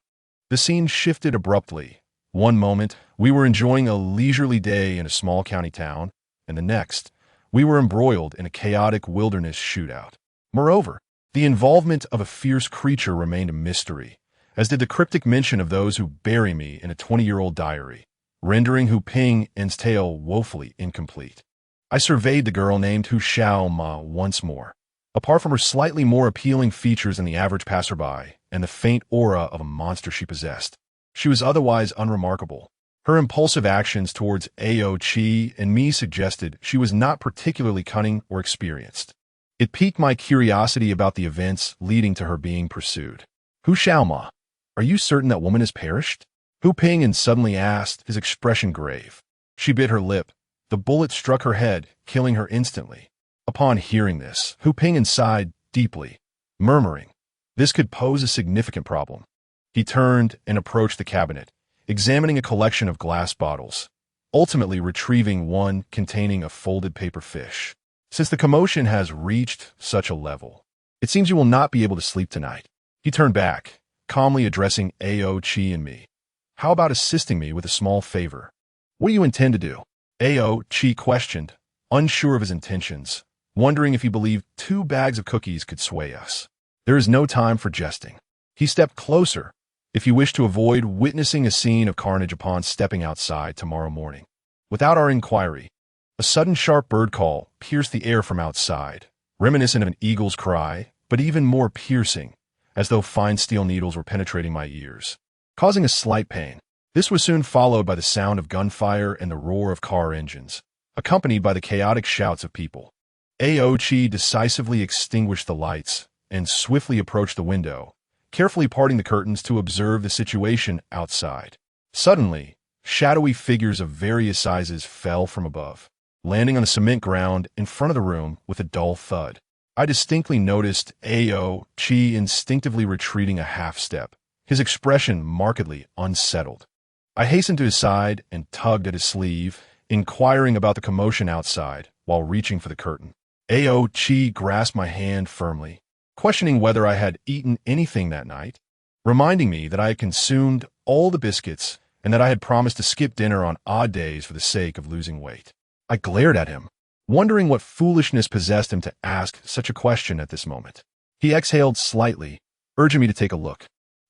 The scene shifted abruptly. One moment, we were enjoying a leisurely day in a small county town, and the next, we were embroiled in a chaotic wilderness shootout. Moreover, the involvement of a fierce creature remained a mystery, as did the cryptic mention of those who bury me in a 20-year-old diary, rendering Hu Pingyan's tale woefully incomplete. I surveyed the girl named Hu Xiaoma once more. Apart from her slightly more appealing features than the average passerby and the faint aura of a monster she possessed, she was otherwise unremarkable. Her impulsive actions towards Ao Qi and me suggested she was not particularly cunning or experienced. It piqued my curiosity about the events leading to her being pursued. Hu Xiaoma, are you certain that woman has perished? Hu Pingyan suddenly asked, his expression grave. She bit her lip. The bullet struck her head, killing her instantly. Upon hearing this, Hu Pingyan sighed deeply, murmuring, this could pose a significant problem. He turned and approached the cabinet, examining a collection of glass bottles, ultimately retrieving one containing a folded paper fish. Since the commotion has reached such a level, it seems you will not be able to sleep tonight. He turned back, calmly addressing Ao Qi and me. How about assisting me with a small favor? What do you intend to do? Ao Qi questioned, unsure of his intentions, wondering if he believed 2 bags of cookies could sway us. There is no time for jesting. He stepped closer, if you wish to avoid witnessing a scene of carnage upon stepping outside tomorrow morning. Without our inquiry, a sudden sharp bird call pierced the air from outside, reminiscent of an eagle's cry, but even more piercing, as though fine steel needles were penetrating my ears, causing a slight pain. This was soon followed by the sound of gunfire and the roar of car engines, accompanied by the chaotic shouts of people. Aochi decisively extinguished the lights and swiftly approached the window, carefully parting the curtains to observe the situation outside. Suddenly, shadowy figures of various sizes fell from above, landing on the cement ground in front of the room with a dull thud. I distinctly noticed Aochi instinctively retreating a half-step, his expression markedly unsettled. I hastened to his side and tugged at his sleeve, inquiring about the commotion outside while reaching for the curtain. Aochi grasped my hand firmly, questioning whether I had eaten anything that night, reminding me that I had consumed all the biscuits and that I had promised to skip dinner on odd days for the sake of losing weight. I glared at him, wondering what foolishness possessed him to ask such a question at this moment. He exhaled slightly, urging me to take a look.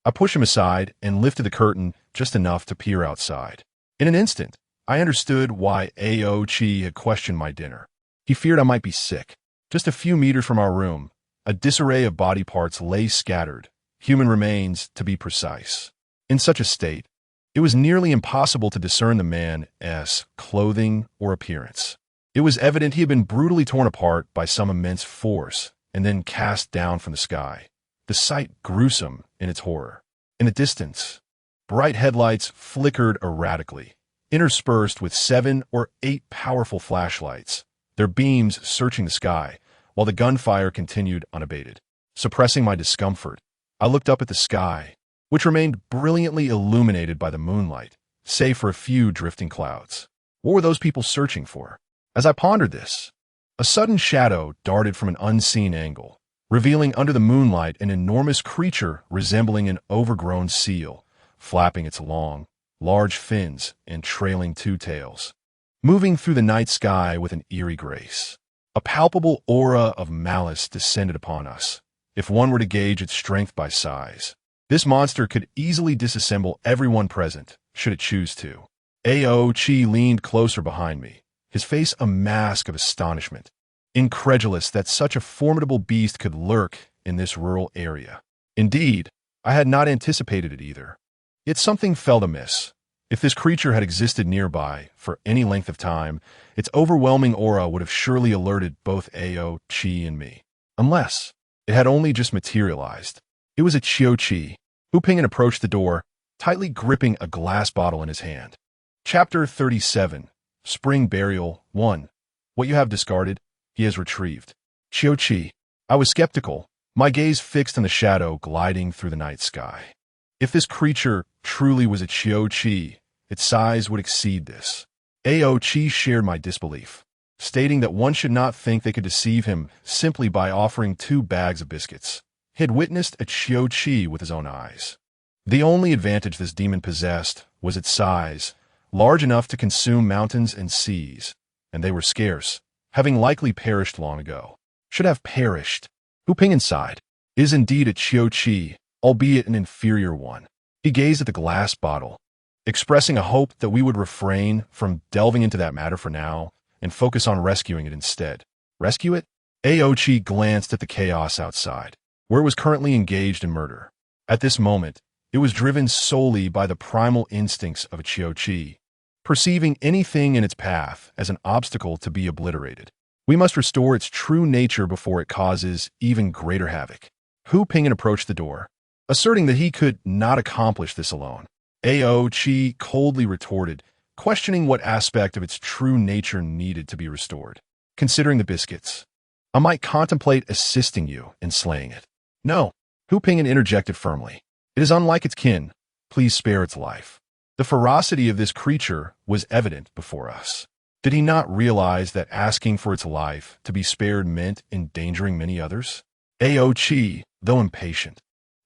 I pushed him aside and lifted the curtain just enough to peer outside. In an instant, I understood why Aochi had questioned my dinner. He feared I might be sick. Just a few meters from our room, a disarray of body parts lay scattered, human remains to be precise. In such a state, it was nearly impossible to discern the man's clothing or appearance. It was evident he had been brutally torn apart by some immense force and then cast down from the sky, the sight gruesome in its horror. In the distance, bright headlights flickered erratically, interspersed with 7 or 8 powerful flashlights, their beams searching the sky, while the gunfire continued unabated. Suppressing my discomfort, I looked up at the sky, which remained brilliantly illuminated by the moonlight, save for a few drifting clouds. What were those people searching for? As I pondered this, a sudden shadow darted from an unseen angle, revealing under the moonlight an enormous creature resembling an overgrown seal, flapping its long, large fins and trailing 2 tails, moving through the night sky with an eerie grace. A palpable aura of malice descended upon us, if one were to gauge its strength by size. This monster could easily disassemble everyone present, should it choose to. Aochi leaned closer behind me, his face a mask of astonishment, incredulous that such a formidable beast could lurk in this rural area. Indeed, I had not anticipated it either. Yet something felt amiss. If this creature had existed nearby for any length of time, its overwhelming aura would have surely alerted both Aochi and me. Unless it had only just materialized. It was a Xiaoqi. Hu Ping'an approached the door, tightly gripping a glass bottle in his hand. Chapter 37. Spring Burial 1. What you have discarded, he has retrieved. Xiaoqi. I was skeptical, my gaze fixed on the shadow gliding through the night sky. If this creature truly was a Xiaoqi, its size would exceed this. Aochi shared my disbelief, stating that one should not think they could deceive him simply by offering 2 bags of biscuits. He had witnessed a Xiaoqi with his own eyes. The only advantage this demon possessed was its size, large enough to consume mountains and seas, and they were scarce, having likely perished long ago. Should have perished. Hu Ping'an sighed. Is indeed a Xiaoqi, albeit an inferior one. He gazed at the glass bottle, expressing a hope that we would refrain from delving into that matter for now and focus on rescuing it instead. Rescue it? Aochi glanced at the chaos outside, where it was currently engaged in murder. At this moment, it was driven solely by the primal instincts of a Xiaoqi, perceiving anything in its path as an obstacle to be obliterated. We must restore its true nature before it causes even greater havoc. Hu Ping'an approached the door, asserting that he could not accomplish this alone. Aochi coldly retorted, questioning what aspect of its true nature needed to be restored. Considering the biscuits, I might contemplate assisting you in slaying it. No, Hu Ping'an interjected firmly. It is unlike its kin. Please spare its life. The ferocity of this creature was evident before us. Did he not realize that asking for its life to be spared meant endangering many others? Aochi, though impatient,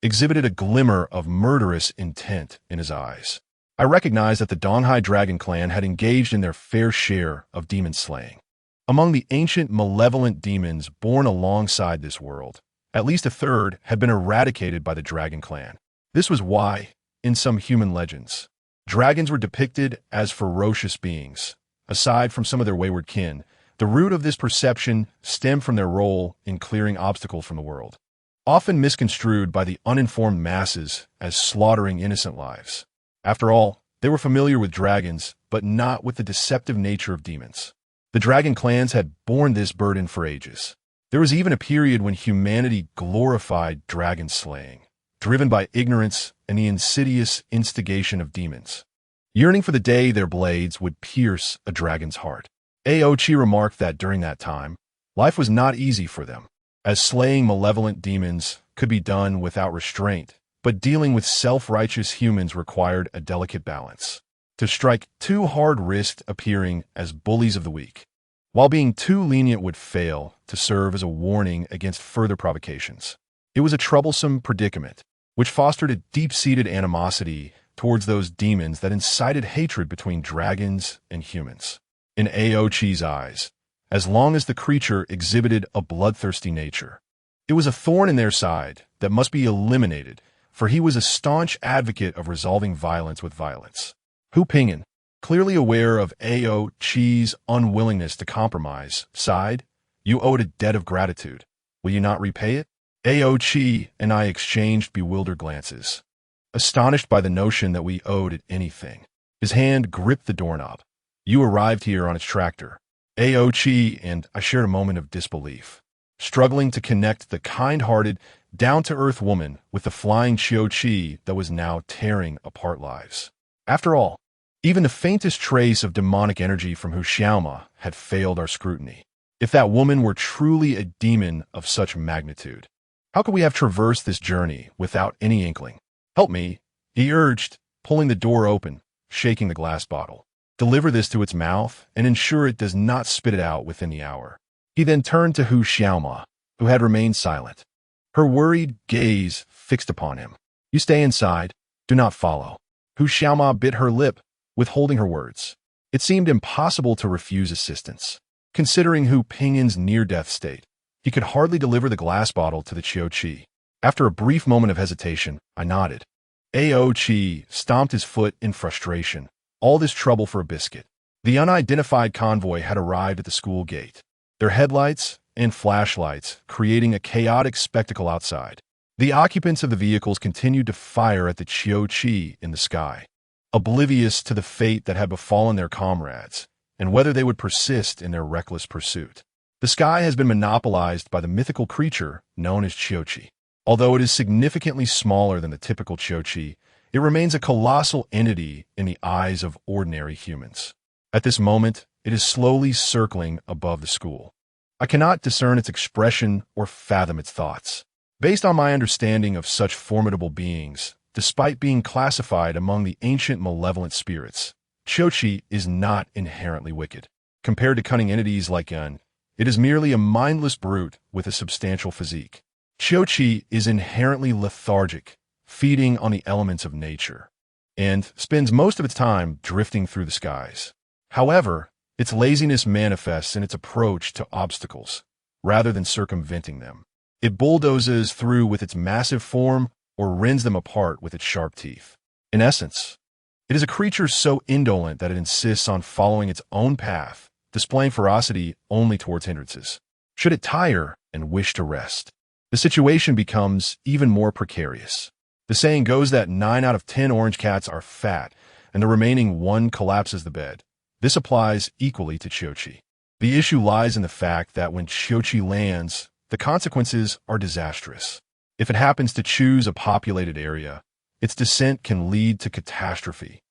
exhibited a glimmer of murderous intent in his eyes. I recognized that the Donghai Dragon Clan had engaged in their fair share of demon slaying. Among the ancient malevolent demons born alongside this world, At least a third had been eradicated by the dragon clan. This was why, in some human legends, dragons were depicted as ferocious beings. Aside from some of their wayward kin, the root of this perception stemmed from their role in clearing obstacles from the world, often misconstrued by the uninformed masses as slaughtering innocent lives. After all, they were familiar with dragons, but not with the deceptive nature of demons. The dragon clans had borne this burden for ages. There was even a period when humanity glorified dragon slaying, driven by ignorance and the insidious instigation of demons, yearning for the day their blades would pierce a dragon's heart. Aochi remarked that during that time, life was not easy for them, as slaying malevolent demons could be done without restraint, but dealing with self-righteous humans required a delicate balance. To strike too hard risked appearing as bullies of the weak, while being too lenient would fail to serve as a warning against further provocations. It was a troublesome predicament, which fostered a deep-seated animosity towards those demons that incited hatred between dragons and humans. In Aochi's eyes, as long as the creature exhibited a bloodthirsty nature, it was a thorn in their side that must be eliminated, for he was a staunch advocate of resolving violence with violence. Hu Ping'an, clearly aware of Aochi's unwillingness to compromise, sighed, "You owed a debt of gratitude. Will you not repay it?" Aochi and I exchanged bewildered glances, astonished by the notion that we owed it anything. His hand gripped the doorknob. "You arrived here on its tractor." Aochi and I shared a moment of disbelief, struggling to connect the kind-hearted, down-to-earth woman with the flying Xiaoqi that was now tearing apart lives. After all, even the faintest trace of demonic energy from Hu Xiaoma had failed our scrutiny. If that woman were truly a demon of such magnitude, how could we have traversed this journey without any inkling? "Help me," he urged, pulling the door open, shaking the glass bottle. "Deliver this to its mouth and ensure it does not spit it out within the hour." He then turned to Hu Xiaoma, who had remained silent, her worried gaze fixed upon him. "You stay inside. Do not follow." Hu Xiaoma bit her lip, withholding her words. It seemed impossible to refuse assistance. Considering Hu Ping'an's near-death state, he could hardly deliver the glass bottle to the Qiuqi. After a brief moment of hesitation, I nodded. Aochi stomped his foot in frustration. All this trouble for a biscuit. The unidentified convoy had arrived at the school gate, their headlights and flashlights creating a chaotic spectacle outside. The occupants of the vehicles continued to fire at the Qiuqi in the sky, oblivious to the fate that had befallen their comrades, and whether they would persist in their reckless pursuit. The sky has been monopolized by the mythical creature known as Qiuqi. Although it is significantly smaller than the typical Qiuqi, it remains a colossal entity in the eyes of ordinary humans. At this moment, it is slowly circling above the school. I cannot discern its expression or fathom its thoughts. Based on my understanding of such formidable beings, despite being classified among the ancient malevolent spirits, Qiuqi is not inherently wicked. Compared to cunning entities like Yan, it is merely a mindless brute with a substantial physique. Qiuqi is inherently lethargic, feeding on the elements of nature, and spends most of its time drifting through the skies. However, its laziness manifests in its approach to obstacles, rather than circumventing them. It bulldozes through with its massive form or rends them apart with its sharp teeth. In essence, it is a creature so indolent that it insists on following its own path, displaying ferocity only towards hindrances. Should it tire and wish to rest, the situation becomes even more precarious. The saying goes that 9 out of 10 orange cats are fat, and the remaining 1 collapses the bed. This applies equally to Qiuqi. The issue lies in the fact that when Qiuqi lands, the consequences are disastrous. If it happens to choose a populated area, its descent can lead to catastrophe,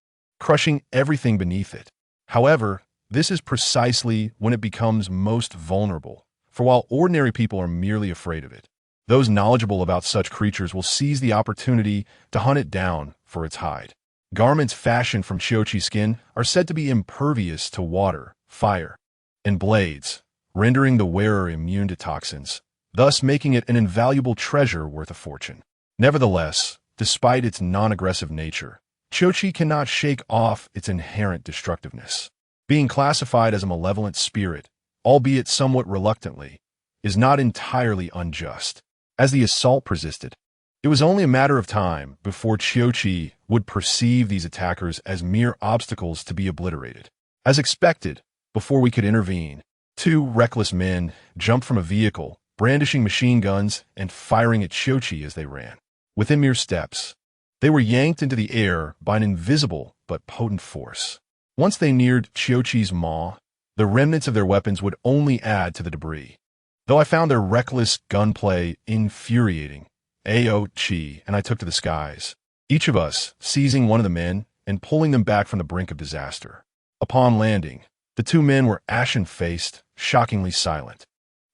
crushing everything beneath it. However, this is precisely when it becomes most vulnerable, for while ordinary people are merely afraid of it, those knowledgeable about such creatures will seize the opportunity to hunt it down for its hide. Garments fashioned from Qiuqi skin are said to be impervious to water, fire, and blades, rendering the wearer immune to toxins, thus making it an invaluable treasure worth a fortune. Nevertheless, despite its non-aggressive nature, Qiuqi cannot shake off its inherent destructiveness. Being classified as a malevolent spirit, albeit somewhat reluctantly, is not entirely unjust. As the assault persisted, it was only a matter of time before Xiao would perceive these attackers as mere obstacles to be obliterated. As expected, before we could intervene, two reckless men jumped from a vehicle, brandishing machine guns and firing at Xiao as they ran. Within mere steps, they were yanked into the air by an invisible but potent force. Once they neared Xiaoqi's maw, the remnants of their weapons would only add to the debris. Though I found their reckless gunplay infuriating, Ao Qi and I took to the skies, each of us seizing one of the men and pulling them back from the brink of disaster. Upon landing, the two men were ashen-faced, shockingly silent,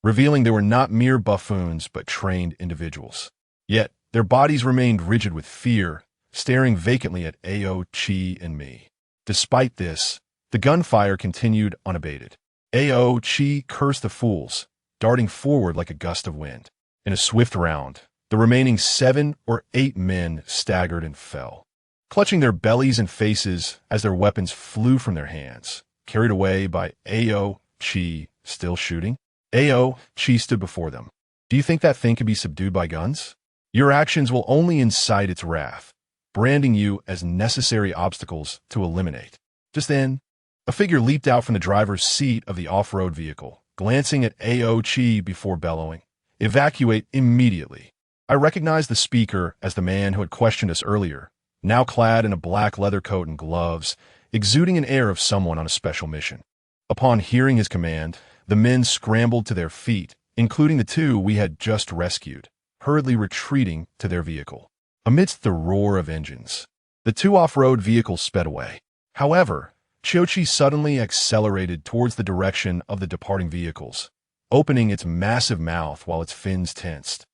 revealing they were not mere buffoons but trained individuals. Yet, their bodies remained rigid with fear, staring vacantly at Ao Qi and me. Despite this, the gunfire continued unabated. Ao Qi cursed the fools, darting forward like a gust of wind. In a swift round, the remaining 7 or 8 men staggered and fell, clutching their bellies and faces as their weapons flew from their hands, carried away by Ao Qi still shooting. Ao Qi stood before them. Do you think that thing could be subdued by guns? Your actions will only incite its wrath, branding you as necessary obstacles to eliminate. Just then, a figure leaped out from the driver's seat of the off-road vehicle, glancing at Ao Qi before bellowing, "Evacuate immediately." I recognized the speaker as the man who had questioned us earlier, now clad in a black leather coat and gloves, exuding an air of someone on a special mission. Upon hearing his command, the men scrambled to their feet, including the two we had just rescued, hurriedly retreating to their vehicle. Amidst the roar of engines, the two off-road vehicles sped away. However, Xiaoqi suddenly accelerated towards the direction of the departing vehicles, opening its massive mouth while its fins tensed,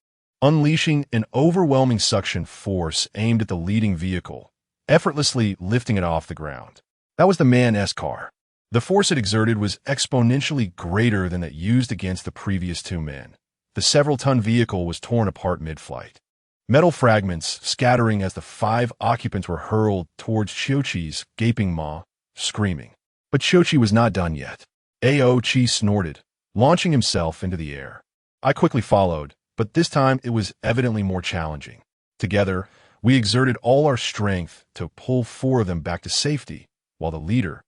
unleashing an overwhelming suction force aimed at the leading vehicle, effortlessly lifting it off the ground. That was the Man-S car. The force it exerted was exponentially greater than that used against the previous two men. The several-ton vehicle was torn apart mid-flight, metal fragments scattering as the 5 occupants were hurled towards Xiaoqi's gaping maw, screaming. But Xiaoqi was not done yet. Ao Qi snorted, launching himself into the air. I quickly followed, but this time it was evidently more challenging. Together, we exerted all our strength to pull 4 of them back to safety, while the leader,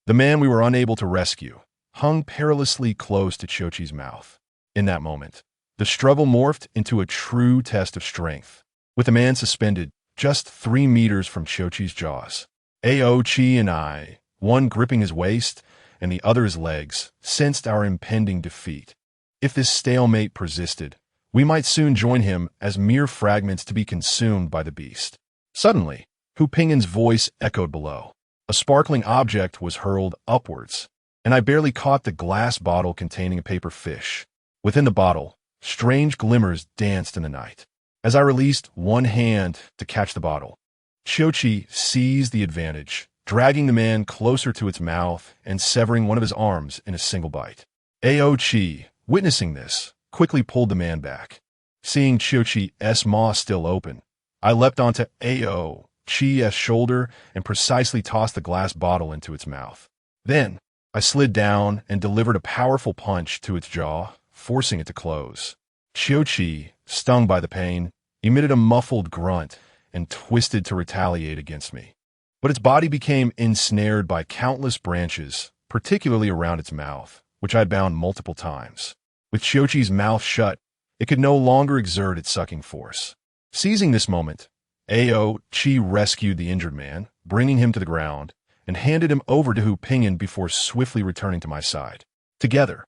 the man we were unable to rescue, hung perilously close to Xiaoqi's mouth. In that moment, the struggle morphed into a true test of strength, with the man suspended just 3 meters from Xiaoqi's jaws. Ao Qi and I, one gripping his waist and the other his legs, sensed our impending defeat. If this stalemate persisted, we might soon join him as mere fragments to be consumed by the beast. Suddenly, Hu Ping'an's voice echoed below. A sparkling object was hurled upwards, and I barely caught the glass bottle containing a paper fish. Within the bottle, strange glimmers danced in the night. As I released one hand to catch the bottle, Xiaoqi seized the advantage, dragging the man closer to its mouth and severing one of his arms in a single bite. Ao Qi, witnessing this, quickly pulled the man back. Seeing Xiaoqi's maw still open, I leapt onto Ao Qi's shoulder and precisely tossed the glass bottle into its mouth. Then, I slid down and delivered a powerful punch to its jaw, forcing it to close. Xiaoqi, stung by the pain, emitted a muffled grunt and twisted to retaliate against me. But its body became ensnared by countless branches, particularly around its mouth, which I had bound multiple times. With Xiaoqi's mouth shut, it could no longer exert its sucking force. Seizing this moment, Ao Qi rescued the injured man, bringing him to the ground, and handed him over to Hu Ping'an before swiftly returning to my side. Together,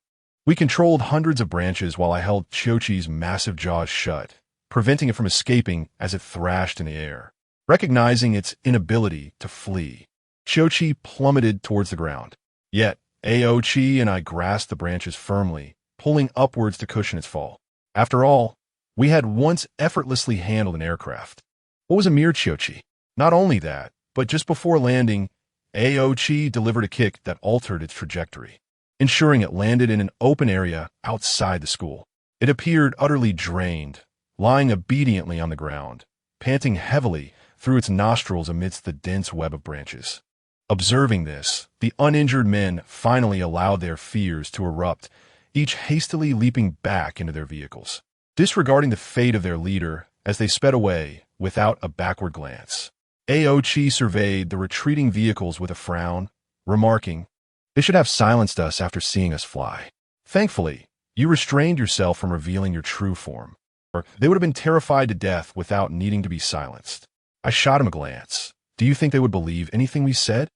we controlled hundreds of branches while I held Xiaoqi's massive jaws shut, preventing it from escaping as it thrashed in the air. Recognizing its inability to flee, Xiaoqi plummeted towards the ground. Yet, Ao Qi and I grasped the branches firmly, pulling upwards to cushion its fall. After all, we had once effortlessly handled an aircraft. What was a mere Xiaoqi? Not only that, but just before landing, Ao Qi delivered a kick that altered its trajectory, ensuring it landed in an open area outside the school. It appeared utterly drained, lying obediently on the ground, panting heavily through its nostrils amidst the dense web of branches. Observing this, the uninjured men finally allowed their fears to erupt, each hastily leaping back into their vehicles. disregarding the fate of their leader as they sped away without a backward glance. Aochi surveyed the retreating vehicles with a frown, remarking, "They should have silenced us after seeing us fly. Thankfully, you restrained yourself from revealing your true form, or they would have been terrified to death without needing to be silenced." I shot him a glance. "Do you think they would believe anything we said?"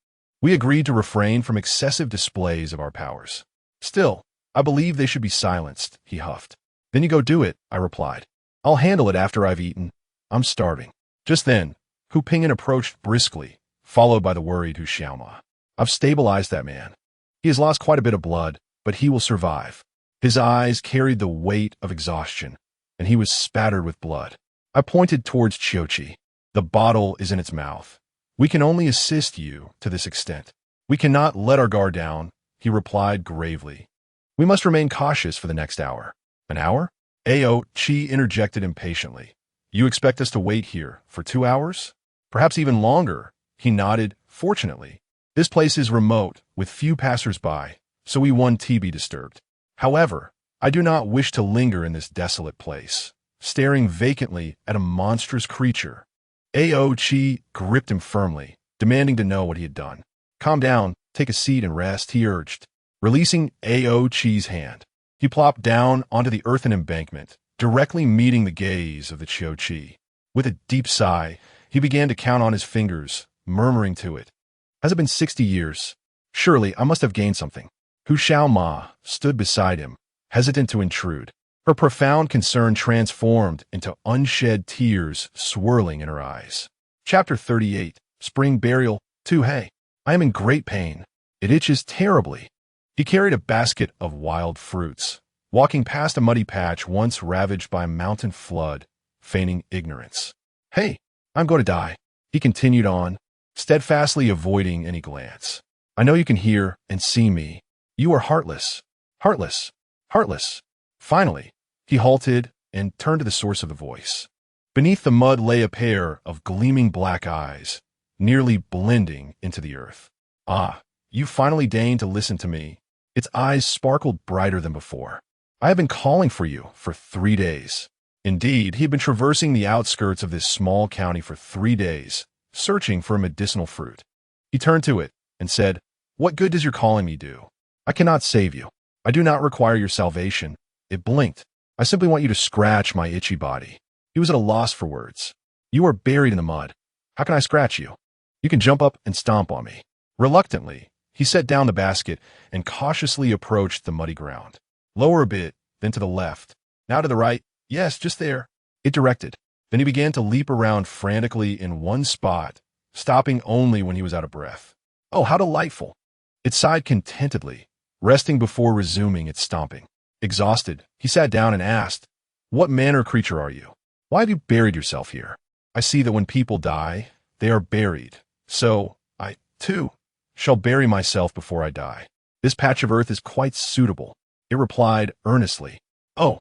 We agreed to refrain from excessive displays of our powers. "Still, I believe they should be silenced," he huffed. "Then you go do it," I replied. "I'll handle it after I've eaten. I'm starving." Just then, Hu Pingyan approached briskly, followed by the worried Hu Xiaoma. "I've stabilized that man. He has lost quite a bit of blood, but he will survive." His eyes carried the weight of exhaustion, and he was spattered with blood. I pointed towards Qiuqi. "The bottle is in its mouth. We can only assist you to this extent. We cannot let our guard down," he replied gravely. "We must remain cautious for the next hour." "An hour?" Aochi interjected impatiently. "You expect us to wait here for 2 hours? Perhaps even longer," he nodded. "Fortunately, this place is remote with few passers-by, so we won't be disturbed. However, I do not wish to linger in this desolate place, staring vacantly at a monstrous creature." Aochi gripped him firmly, demanding to know what he had done. "Calm down, take a seat and rest," he urged. Releasing Aochi's hand, he plopped down onto the earthen embankment, directly meeting the gaze of the Qiuqi. With a deep sigh, he began to count on his fingers, murmuring to it, "Has it been 60 years? Surely I must have gained something." Hu Xiaoma stood beside him, hesitant to intrude. Her profound concern transformed into unshed tears swirling in her eyes. Chapter 38, Spring Burial, 2. "Hey, I am in great pain. It itches terribly." He carried a basket of wild fruits, walking past a muddy patch once ravaged by a mountain flood, feigning ignorance. "Hey, I'm going to die," he continued on, steadfastly avoiding any glance. "I know you can hear and see me. You are heartless, heartless, heartless." Finally, he halted and turned to the source of the voice. Beneath the mud lay a pair of gleaming black eyes, nearly blending into the earth. "Ah, you finally deigned to listen to me." Its eyes sparkled brighter than before. "I have been calling for you for 3 days." Indeed, he had been traversing the outskirts of this small county for 3 days, searching for a medicinal fruit. He turned to it and said, "What good does your calling me do? I cannot save you. I do not require your salvation." It blinked. "I simply want you to scratch my itchy body." He was at a loss for words. "You are buried in the mud. How can I scratch you? You can jump up and stomp on me." Reluctantly, he set down the basket and cautiously approached the muddy ground. "Lower a bit, then to the left. Now to the right. Yes, just there," it directed. Then he began to leap around frantically in one spot, stopping only when he was out of breath. "Oh, how delightful!" It sighed contentedly, resting before resuming its stomping. Exhausted, he sat down and asked, "What manner of creature are you? Why have you buried yourself here?" "I see that when people die, they are buried. So, I, too, shall bury myself before I die. This patch of earth is quite suitable," it replied earnestly. "Oh,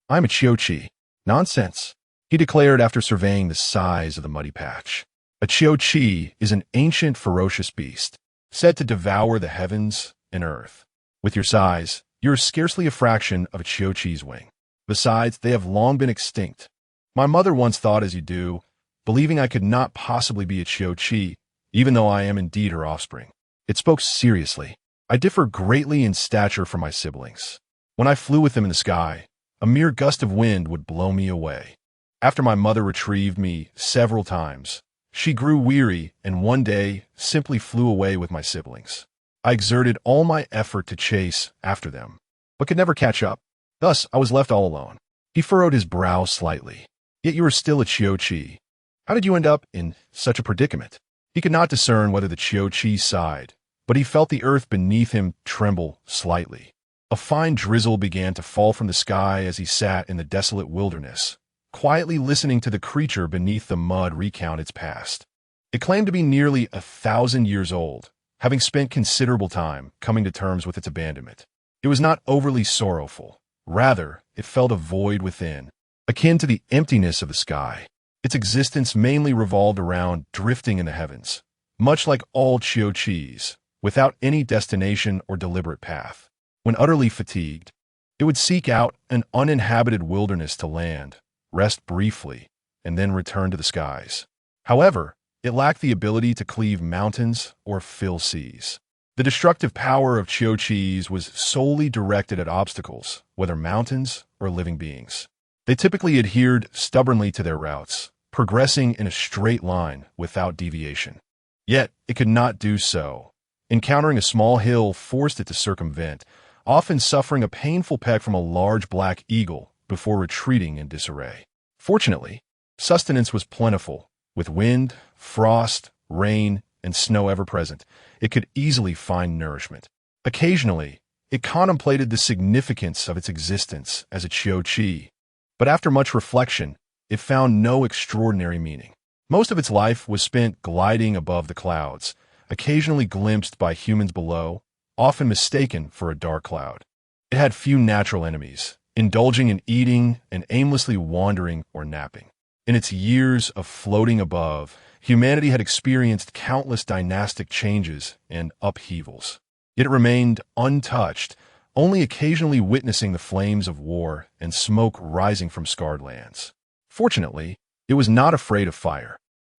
I'm a Qiuqi." "Nonsense," he declared after surveying the size of the muddy patch. "A Qiuqi is an ancient ferocious beast, said to devour the heavens and earth. With your size, you're scarcely a fraction of a Qiuqi's wing. Besides, they have long been extinct. My mother once thought as you do, believing I could not possibly be a Qiuqi, even though I am indeed her offspring." It spoke seriously. "I differ greatly in stature from my siblings. When I flew with them in the sky, a mere gust of wind would blow me away. After my mother retrieved me several times, she grew weary and one day simply flew away with my siblings. I exerted all my effort to chase after them, but could never catch up. Thus, I was left all alone." He furrowed his brow slightly. "Yet you are still a Qiuqi. How did you end up in such a predicament?" He could not discern whether the Qiuqi sighed, but he felt the earth beneath him tremble slightly. A fine drizzle began to fall from the sky as he sat in the desolate wilderness, quietly listening to the creature beneath the mud recount its past. It claimed to be nearly 1,000 years old, having spent considerable time coming to terms with its abandonment. It was not overly sorrowful. Rather, it felt a void within, akin to the emptiness of the sky. Its existence mainly revolved around drifting in the heavens, much like all Qiuqis, without any destination or deliberate path. When utterly fatigued, It would seek out an uninhabited wilderness to land, rest briefly, and then return to the skies. However, it lacked the ability to cleave mountains or fill seas. The destructive power of Qiuqis was solely directed at obstacles, whether mountains or living beings. They typically adhered stubbornly to their routes, progressing in a straight line without deviation. Yet, it could not do so. Encountering a small hill forced it to circumvent, often suffering a painful peck from a large black eagle before retreating in disarray. Fortunately, sustenance was plentiful. With wind, frost, rain, and snow ever present, it could easily find nourishment. Occasionally, it contemplated the significance of its existence as a Qiuqi, but after much reflection, it found no extraordinary meaning. Most of its life was spent gliding above the clouds, occasionally glimpsed by humans below, often mistaken for a dark cloud. It had few natural enemies, indulging in eating and aimlessly wandering or napping. In its years of floating above, humanity had experienced countless dynastic changes and upheavals. Yet it remained untouched, only occasionally witnessing the flames of war and smoke rising from scarred lands. Fortunately, it was not afraid of fire.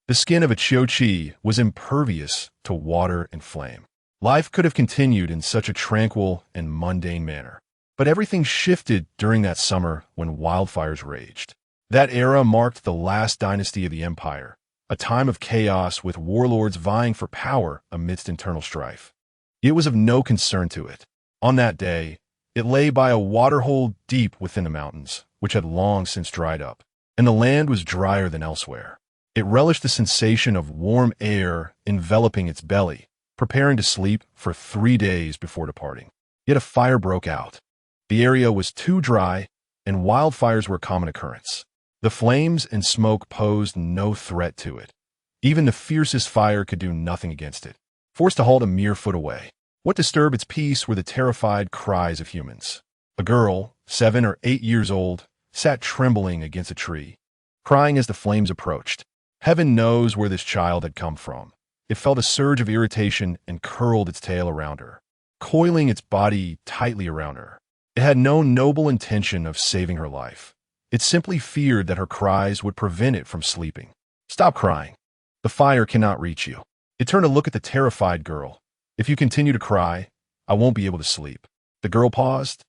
The skin of a Qiuqi was impervious to water and flame. Life could have continued in such a tranquil and mundane manner. But everything shifted during that summer when wildfires raged. That era marked the last dynasty of the empire, a time of chaos with warlords vying for power amidst internal strife. It was of no concern to it. On that day, it lay by a waterhole deep within the mountains, which had long since dried up, and the land was drier than elsewhere. It relished the sensation of warm air enveloping its belly, preparing to sleep for 3 days before departing. Yet a fire broke out. The area was too dry, and wildfires were a common occurrence. The flames and smoke posed no threat to it. Even the fiercest fire could do nothing against it. Forced to halt a mere foot away, what disturbed its peace were the terrified cries of humans. A girl, 7 or 8 years old, sat trembling against a tree, crying as the flames approached. Heaven knows where this child had come from. It felt a surge of irritation and curled its tail around her, coiling its body tightly around her. It had no noble intention of saving her life. It simply feared that her cries would prevent it from sleeping. Stop crying. The fire cannot reach you. It turned to look at the terrified girl. If you continue to cry, I won't be able to sleep. The girl paused,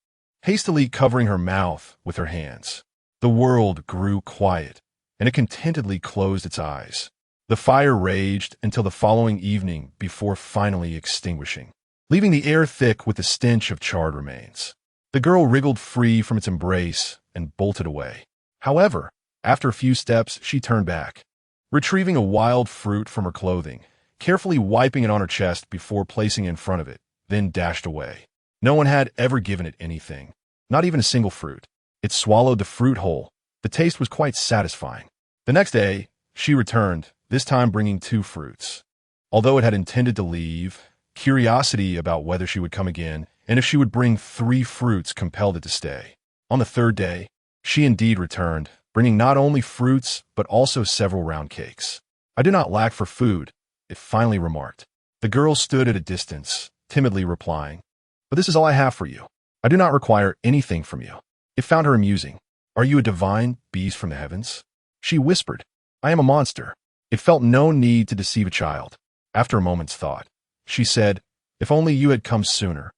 hastily covering her mouth with her hands. The world grew quiet, and it contentedly closed its eyes. The fire raged until the following evening before finally extinguishing, leaving the air thick with the stench of charred remains. The girl wriggled free from its embrace and bolted away. However, after a few steps, she turned back, retrieving a wild fruit from her clothing, carefully wiping it on her chest before placing it in front of it, then dashed away. No one had ever given it anything, not even a single fruit. It swallowed the fruit whole. The taste was quite satisfying. The next day, she returned, this time bringing 2 fruits. Although it had intended to leave, curiosity about whether she would come again and if she would bring 3 fruits compelled it to stay. On the 3rd day, she indeed returned, bringing not only fruits but also several round cakes. I do not lack for food, it finally remarked. The girl stood at a distance, timidly replying, but this is all I have for you. I do not require anything from you. It found her amusing. Are you a divine beast from the heavens? She whispered, I am a monster. It felt no need to deceive a child. After a moment's thought, she said, if only you had come sooner.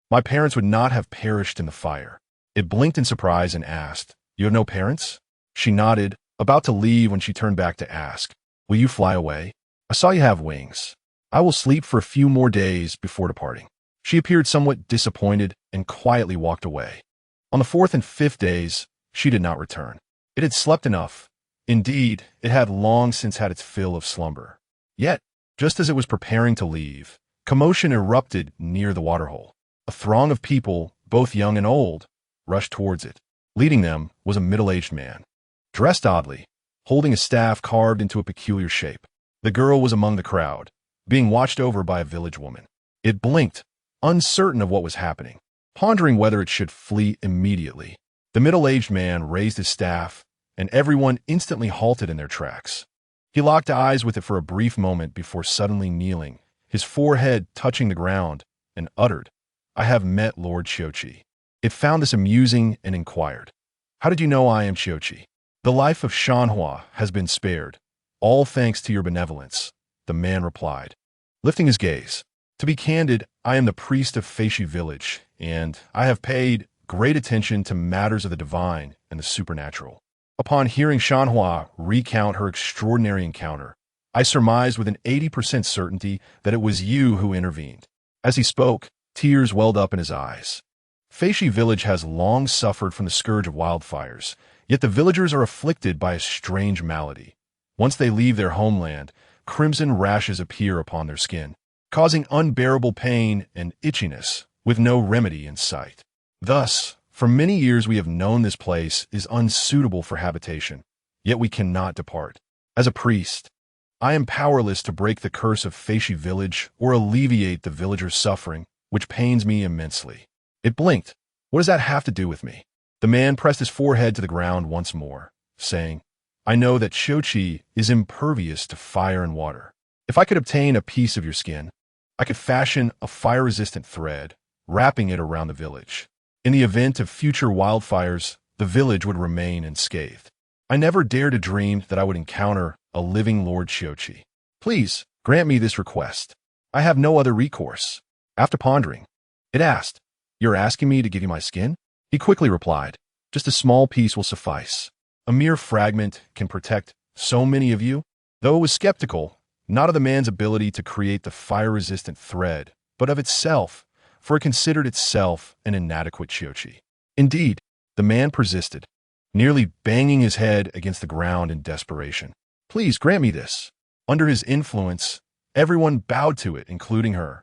My parents would not have perished in the fire. It blinked in surprise and asked, you have no parents? She nodded, about to leave when she turned back to ask, will you fly away? I saw you have wings. I will sleep for a few more days before departing. She appeared somewhat disappointed and quietly walked away. On the 4th and 5th days, she did not return. It had slept enough. Indeed, it had long since had its fill of slumber. Yet, just as it was preparing to leave, commotion erupted near the waterhole. A throng of people, both young and old, rushed towards it. Leading them was a middle-aged man, dressed oddly, holding a staff carved into a peculiar shape. The girl was among the crowd, being watched over by a village woman. It blinked, uncertain of what was happening, pondering whether it should flee immediately. The middle-aged man raised his staff, and everyone instantly halted in their tracks. He locked eyes with it for a brief moment before suddenly kneeling, his forehead touching the ground, and uttered, I have met Lord Qiuqi. It found this amusing and inquired, "How did you know I am Xiaoqi?" "The life of Shanhua has been spared, all thanks to your benevolence," the man replied, lifting his gaze. "To be candid, I am the priest of Feishi village, and I have paid great attention to matters of the divine and the supernatural. Upon hearing Shanhua recount her extraordinary encounter, I surmised with an 80% certainty that it was you who intervened." As he spoke, tears welled up in his eyes. Feishi village has long suffered from the scourge of wildfires, yet the villagers are afflicted by a strange malady. Once they leave their homeland, crimson rashes appear upon their skin, causing unbearable pain and itchiness with no remedy in sight. Thus, for many years we have known this place is unsuitable for habitation, yet we cannot depart. As a priest, I am powerless to break the curse of Feishi village or alleviate the villagers' suffering, which pains me immensely. It blinked. What does that have to do with me? The man pressed his forehead to the ground once more, saying, "I know that Xiaoqi is impervious to fire and water. If I could obtain a piece of your skin, I could fashion a fire-resistant thread, wrapping it around the village. In the event of future wildfires, the village would remain unscathed. I never dared to dream that I would encounter a living Lord Xiaoqi. Please, grant me this request. I have no other recourse." After pondering, it asked, "You're asking me to give you my skin?" He quickly replied, "Just a small piece will suffice. A mere fragment can protect so many of you." Though it was skeptical, not of the man's ability to create the fire-resistant thread, but of itself, for it considered itself an inadequate Xiaoqi. Indeed, the man persisted, nearly banging his head against the ground in desperation. "Please grant me this." Under his influence, everyone bowed to it, including her,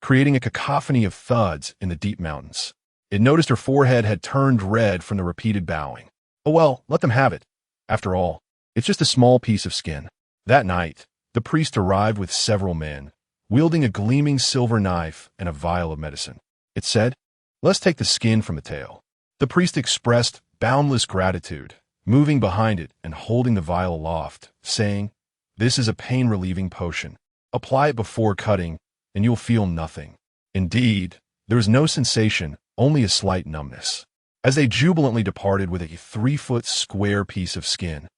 creating a cacophony of thuds in the deep mountains. It noticed her forehead had turned red from the repeated bowing. Oh well, let them have it. After all, it's just a small piece of skin. That night, the priest arrived with several men, wielding a gleaming silver knife and a vial of medicine. It said, "Let's take the skin from the tail." The priest expressed boundless gratitude, moving behind it and holding the vial aloft, saying, "This is a pain-relieving potion. Apply it before cutting, and you'll feel nothing." Indeed, there was no sensation, only a slight numbness. As they jubilantly departed with a 3-foot square piece of skin,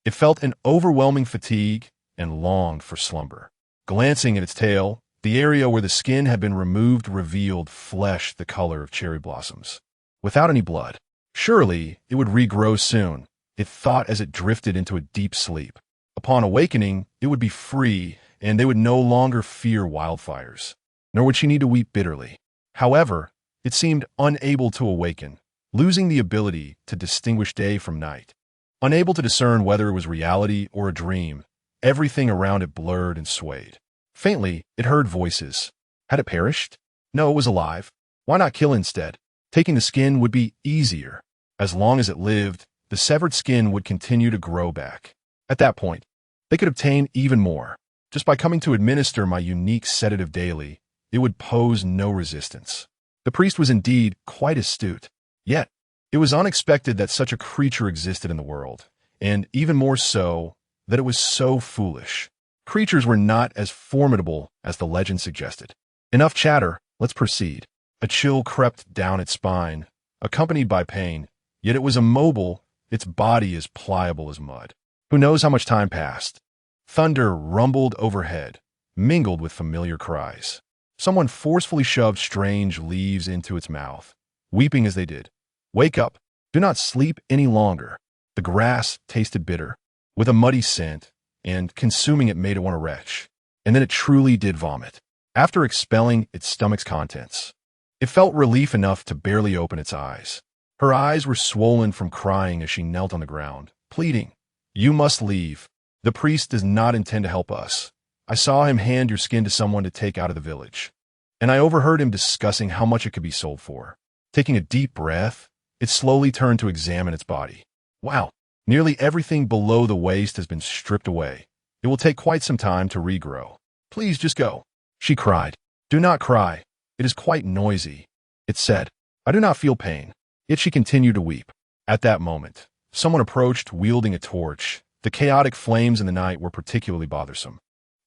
it felt an overwhelming fatigue and longed for slumber. Glancing at its tail, the area where the skin had been removed revealed flesh the color of cherry blossoms, without any blood. Surely it would regrow soon, it thought as it drifted into a deep sleep. Upon awakening, it would be free, and they would no longer fear wildfires, nor would she need to weep bitterly. However, it seemed unable to awaken, losing the ability to distinguish day from night. Unable to discern whether it was reality or a dream, everything around it blurred and swayed. Faintly, it heard voices. Had it perished? No, it was alive. Why not kill instead? Taking the skin would be easier. As long as it lived, the severed skin would continue to grow back. At that point, they could obtain even more. Just by coming to administer my unique sedative daily, it would pose no resistance. The priest was indeed quite astute. Yet, it was unexpected that such a creature existed in the world, and even more so, that it was so foolish. Creatures were not as formidable as the legend suggested. Enough chatter, let's proceed. A chill crept down its spine, accompanied by pain, yet it was immobile, its body as pliable as mud. Who knows how much time passed? Thunder rumbled overhead, mingled with familiar cries. Someone forcefully shoved strange leaves into its mouth, weeping as they did. "Wake up! Do not sleep any longer." The grass tasted bitter, with a muddy scent, and consuming it made it want to retch. And then it truly did vomit. After expelling its stomach's contents, it felt relief enough to barely open its eyes. Her eyes were swollen from crying as she knelt on the ground, pleading, "You must leave. The priest does not intend to help us. I saw him hand your skin to someone to take out of the village, and I overheard him discussing how much it could be sold for." Taking a deep breath, it slowly turned to examine its body. Wow, nearly everything below the waist has been stripped away. It will take quite some time to regrow. "Please just go," she cried. "Do not cry. It is quite noisy," it said. "I do not feel pain." Yet she continued to weep. At that moment, someone approached wielding a torch. The chaotic flames in the night were particularly bothersome.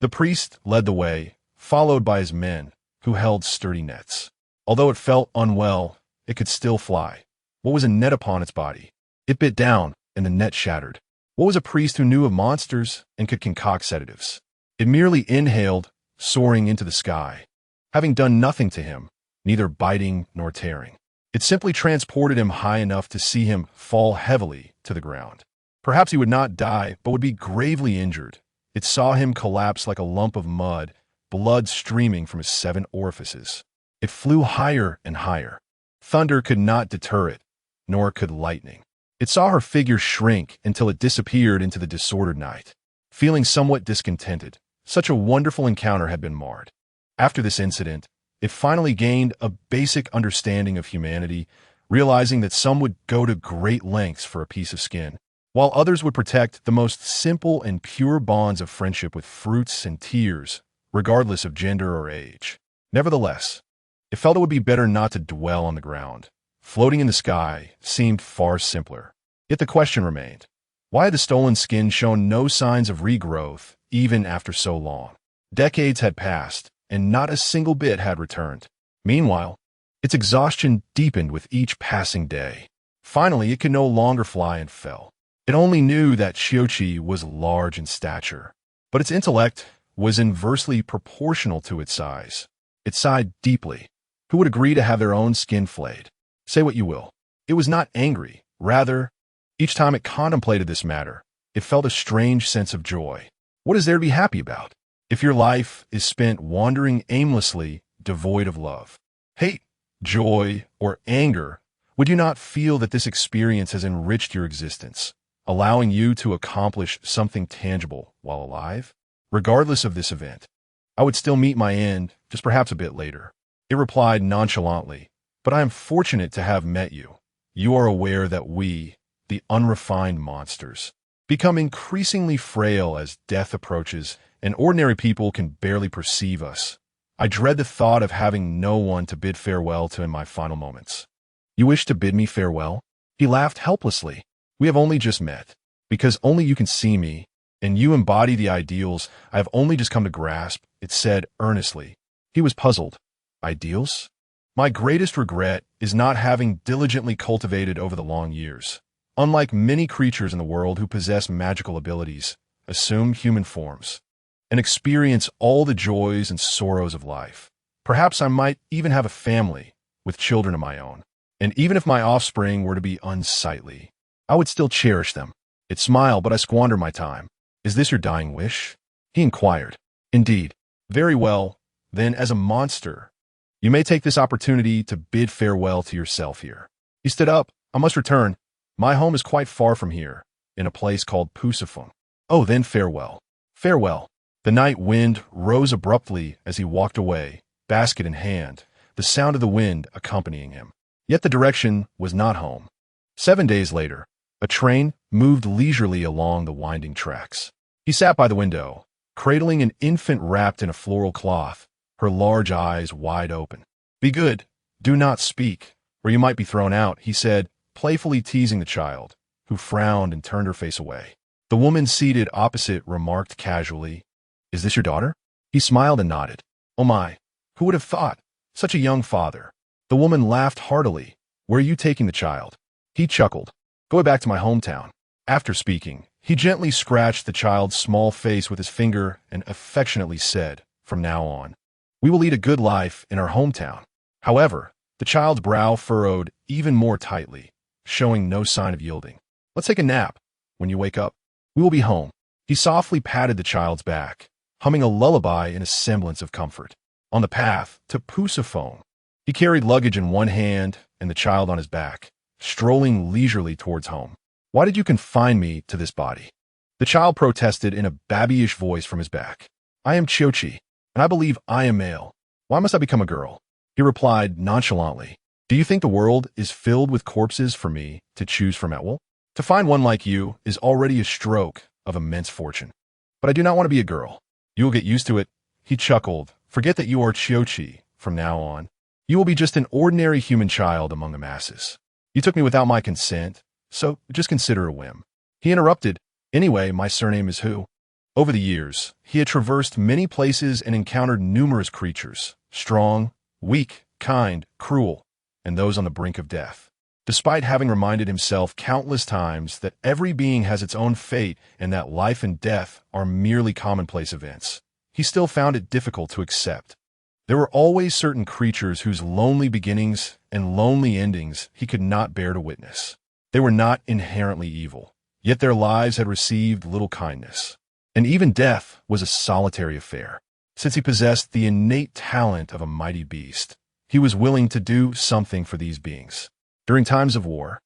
The priest led the way, followed by his men, who held sturdy nets. Although it felt unwell, it could still fly. What was a net upon its body? It bit down, and the net shattered. What was a priest who knew of monsters and could concoct sedatives? It merely inhaled, soaring into the sky, having done nothing to him, neither biting nor tearing. It simply transported him high enough to see him fall heavily to the ground. Perhaps he would not die, but would be gravely injured. It saw him collapse like a lump of mud, blood streaming from his 7 orifices. It flew higher and higher. Thunder could not deter it, nor could lightning. It saw her figure shrink until it disappeared into the disordered night. Feeling somewhat discontented, such a wonderful encounter had been marred. After this incident, it finally gained a basic understanding of humanity, realizing that some would go to great lengths for a piece of skin, while others would protect the most simple and pure bonds of friendship with fruits and tears, regardless of gender or age. Nevertheless, it felt it would be better not to dwell on the ground. Floating in the sky seemed far simpler. Yet the question remained, why had the stolen skin shown no signs of regrowth even after so long? Decades had passed, and not a single bit had returned. Meanwhile, its exhaustion deepened with each passing day. Finally, it could no longer fly and fell. It only knew that Xiaoqi was large in stature, but its intellect was inversely proportional to its size. It sighed deeply. Who would agree to have their own skin flayed? Say what you will. It was not angry. Rather, each time it contemplated this matter, it felt a strange sense of joy. What is there to be happy about? If your life is spent wandering aimlessly, devoid of love, hate, joy, or anger, would you not feel that this experience has enriched your existence, allowing you to accomplish something tangible while alive? Regardless of this event, I would still meet my end, just perhaps a bit later. It replied nonchalantly, but I am fortunate to have met you. You are aware that we, the unrefined monsters, become increasingly frail as death approaches, and ordinary people can barely perceive us. I dread the thought of having no one to bid farewell to in my final moments. You wish to bid me farewell? He laughed helplessly. We have only just met. Because only you can see me, and you embody the ideals I have only just come to grasp, it said earnestly. He was puzzled. Ideals? My greatest regret is not having diligently cultivated over the long years. Unlike many creatures in the world who possess magical abilities, assume human forms, and experience all the joys and sorrows of life. Perhaps I might even have a family, with children of my own. And even if my offspring were to be unsightly, I would still cherish them. It smiled, but I squander my time. Is this your dying wish? He inquired. Indeed. Very well. Then, as a monster, you may take this opportunity to bid farewell to yourself here. He stood up. I must return. My home is quite far from here, in a place called Pusifeng. Oh, then farewell. Farewell. The night wind rose abruptly as he walked away, basket in hand, the sound of the wind accompanying him. Yet the direction was not home. 7 days later, a train moved leisurely along the winding tracks. He sat by the window, cradling an infant wrapped in a floral cloth, her large eyes wide open. Be good. Do not speak, or you might be thrown out, he said, playfully teasing the child, who frowned and turned her face away. The woman seated opposite remarked casually, Is this your daughter? He smiled and nodded. Oh my, who would have thought? Such a young father. The woman laughed heartily. Where are you taking the child? He chuckled. Going back to my hometown. After speaking, he gently scratched the child's small face with his finger and affectionately said, From now on, we will lead a good life in our hometown. However, the child's brow furrowed even more tightly, showing no sign of yielding. Let's take a nap. When you wake up, we will be home. He softly patted the child's back, humming a lullaby in a semblance of comfort. On the path to Pusifeng, he carried luggage in one hand and the child on his back, strolling leisurely towards home. Why did you confine me to this body? The child protested in a babyish voice from his back. I am Xiaoqi, and I believe I am male. Why must I become a girl? He replied nonchalantly. Do you think the world is filled with corpses for me to choose from at will? To find one like you is already a stroke of immense fortune. But I do not want to be a girl. You will get used to it. He chuckled. Forget that you are Xiaoqi from now on. You will be just an ordinary human child among the masses. You took me without my consent, so just consider a whim. He interrupted. Anyway, my surname is Hu. Over the years, he had traversed many places and encountered numerous creatures, strong, weak, kind, cruel, and those on the brink of death. Despite having reminded himself countless times that every being has its own fate and that life and death are merely commonplace events, he still found it difficult to accept. There were always certain creatures whose lonely beginnings and lonely endings he could not bear to witness. They were not inherently evil, yet their lives had received little kindness. And even death was a solitary affair. Since he possessed the innate talent of a mighty beast, he was willing to do something for these beings. During times of war,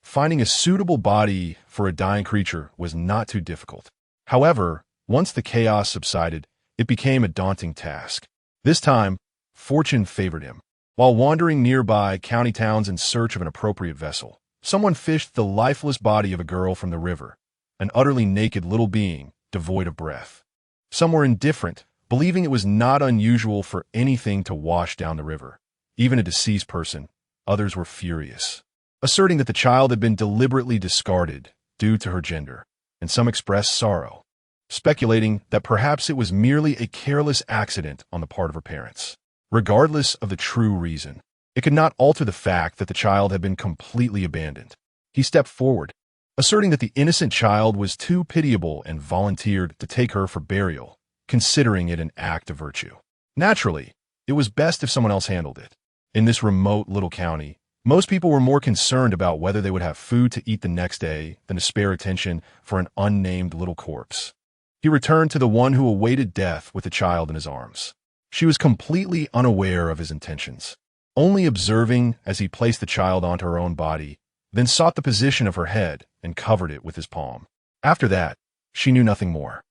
finding a suitable body for a dying creature was not too difficult. However, once the chaos subsided, it became a daunting task. This time, fortune favored him. While wandering nearby county towns in search of an appropriate vessel, someone fished the lifeless body of a girl from the river, an utterly naked little being, devoid of breath. Some were indifferent, believing it was not unusual for anything to wash down the river, even a deceased person. Others were furious, asserting that the child had been deliberately discarded due to her gender, and some expressed sorrow, speculating that perhaps it was merely a careless accident on the part of her parents. Regardless of the true reason, it could not alter the fact that the child had been completely abandoned. He stepped forward, asserting that the innocent child was too pitiable and volunteered to take her for burial, considering it an act of virtue. Naturally, it was best if someone else handled it. In this remote little county, most people were more concerned about whether they would have food to eat the next day than to spare attention for an unnamed little corpse. He returned to the one who awaited death with the child in his arms. She was completely unaware of his intentions, only observing as he placed the child onto her own body, then sought the position of her head and covered it with his palm. After that, she knew nothing more.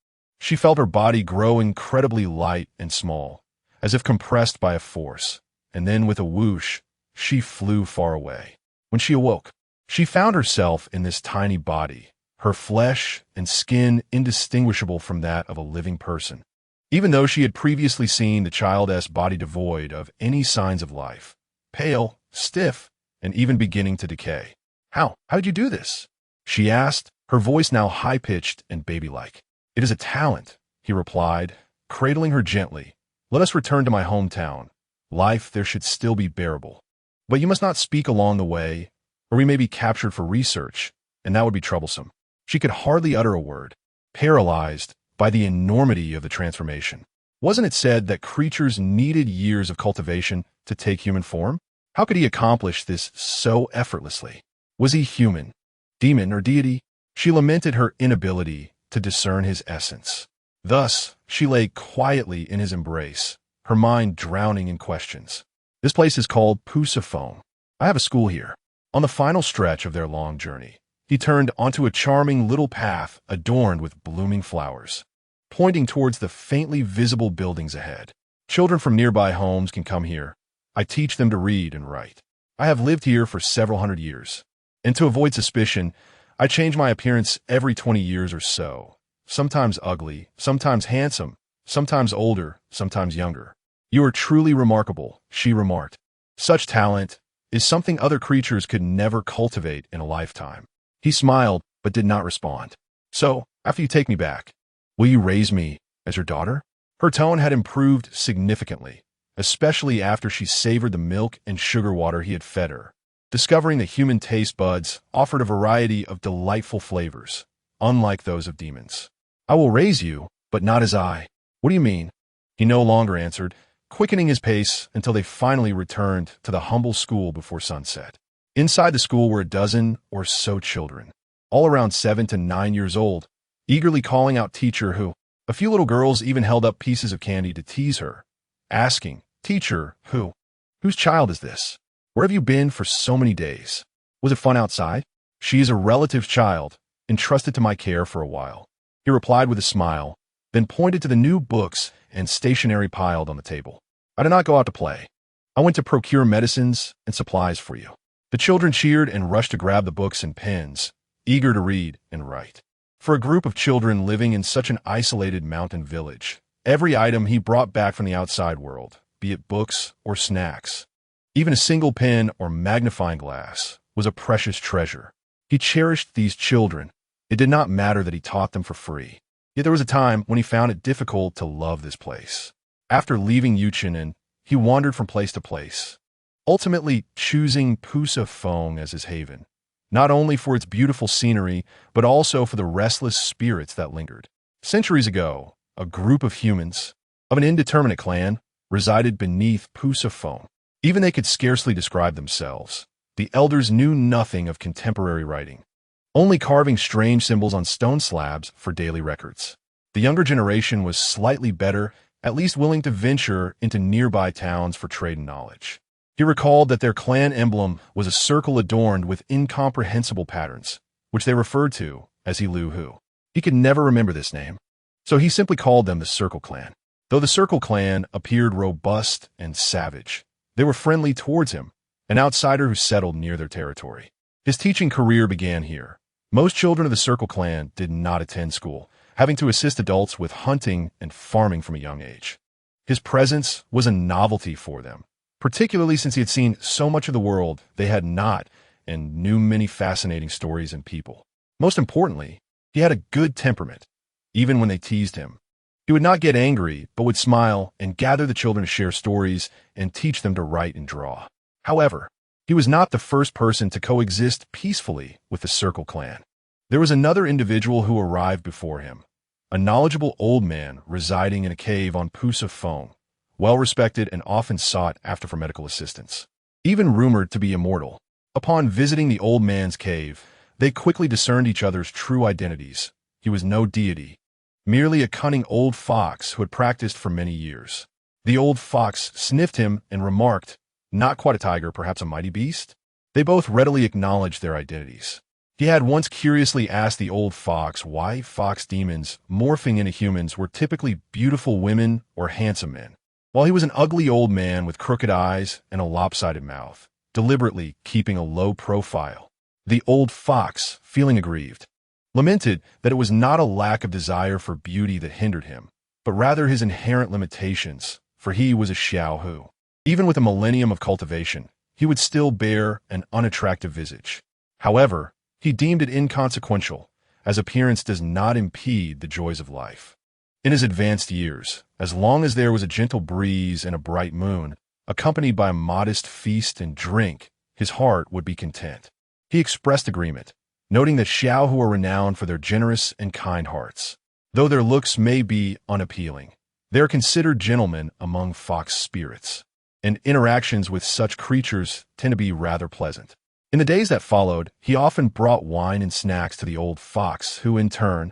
She felt her body grow incredibly light and small, as if compressed by a force, and then with a whoosh, she flew far away. When she awoke, she found herself in this tiny body, her flesh and skin indistinguishable from that of a living person. Even though she had previously seen the child's body devoid of any signs of life, pale, stiff, and even beginning to decay. How did you do this?" she asked, her voice now high-pitched and baby-like. "It is a talent," he replied, cradling her gently. "Let us return to my hometown. Life there should still be bearable. But you must not speak along the way, or we may be captured for research, and that would be troublesome." She could hardly utter a word, paralyzed by the enormity of the transformation. Wasn't it said that creatures needed years of cultivation to take human form? How could he accomplish this so effortlessly? Was he human, demon, or deity? She lamented her inability to discern his essence. Thus, she lay quietly in his embrace, her mind drowning in questions. "This place is called Pusaphone. I have a school here." On the final stretch of their long journey, he turned onto a charming little path adorned with blooming flowers, pointing towards the faintly visible buildings ahead. "Children from nearby homes can come here. I teach them to read and write. I have lived here for several hundred years, and to avoid suspicion, I change my appearance every 20 years or so, sometimes ugly, sometimes handsome, sometimes older, sometimes younger." "You are truly remarkable," she remarked. "Such talent is something other creatures could never cultivate in a lifetime." He smiled, but did not respond. "So, after you take me back, will you raise me as your daughter?" Her tone had improved significantly, especially after she savored the milk and sugar water he had fed her, discovering that human taste buds offered a variety of delightful flavors, unlike those of demons. "I will raise you, but not as I." "What do you mean?" He no longer answered, quickening his pace until they finally returned to the humble school before sunset. Inside the school were a dozen or so children, all around 7 to 9 years old, eagerly calling out "Teacher Who." A few little girls even held up pieces of candy to tease her, asking, "Teacher Who? Whose child is this? Where have you been for so many days? Was it fun outside?" "She is a relative's child, entrusted to my care for a while," he replied with a smile, then pointed to the new books and stationery piled on the table. "I did not go out to play. I went to procure medicines and supplies for you." The children cheered and rushed to grab the books and pens, eager to read and write. For a group of children living in such an isolated mountain village, every item he brought back from the outside world, be it books or snacks, even a single pen or magnifying glass, was a precious treasure. He cherished these children. It did not matter that he taught them for free. Yet there was a time when he found it difficult to love this place. After leaving Yuchen, he wandered from place to place, ultimately choosing Pusa Fong as his haven, not only for its beautiful scenery, but also for the restless spirits that lingered. Centuries ago, a group of humans, of an indeterminate clan, resided beneath Pusa Fong. Even they could scarcely describe themselves. The elders knew nothing of contemporary writing, only carving strange symbols on stone slabs for daily records. The younger generation was slightly better, at least willing to venture into nearby towns for trade and knowledge. He recalled that their clan emblem was a circle adorned with incomprehensible patterns, which they referred to as Ximeiyouhai. He could never remember this name, so he simply called them the Circle Clan. Though the Circle Clan appeared robust and savage, they were friendly towards him, an outsider who settled near their territory. His teaching career began here. Most children of the Circle Clan did not attend school, having to assist adults with hunting and farming from a young age. His presence was a novelty for them, particularly since he had seen so much of the world they had not and knew many fascinating stories and people. Most importantly, he had a good temperament, even when they teased him. He would not get angry, but would smile and gather the children to share stories and teach them to write and draw. However, he was not the first person to coexist peacefully with the Circle Clan. There was another individual who arrived before him, a knowledgeable old man residing in a cave on Pusa Fong, well-respected and often sought after for medical assistance. Even rumored to be immortal, upon visiting the old man's cave, they quickly discerned each other's true identities. He was no deity, merely a cunning old fox who had practiced for many years. The old fox sniffed him and remarked, "Not quite a tiger, perhaps a mighty beast?" They both readily acknowledged their identities. He had once curiously asked the old fox why fox demons morphing into humans were typically beautiful women or handsome men, while he was an ugly old man with crooked eyes and a lopsided mouth, deliberately keeping a low profile. The old fox, feeling aggrieved, lamented that it was not a lack of desire for beauty that hindered him, but rather his inherent limitations, for he was a Xiao Hu. Even with a millennium of cultivation, he would still bear an unattractive visage. However, he deemed it inconsequential, as appearance does not impede the joys of life. In his advanced years, as long as there was a gentle breeze and a bright moon, accompanied by a modest feast and drink, his heart would be content. He expressed agreement, noting that Xiao Hu were renowned for their generous and kind hearts. Though their looks may be unappealing, they are considered gentlemen among fox spirits, and interactions with such creatures tend to be rather pleasant. In the days that followed, he often brought wine and snacks to the old fox, who in turn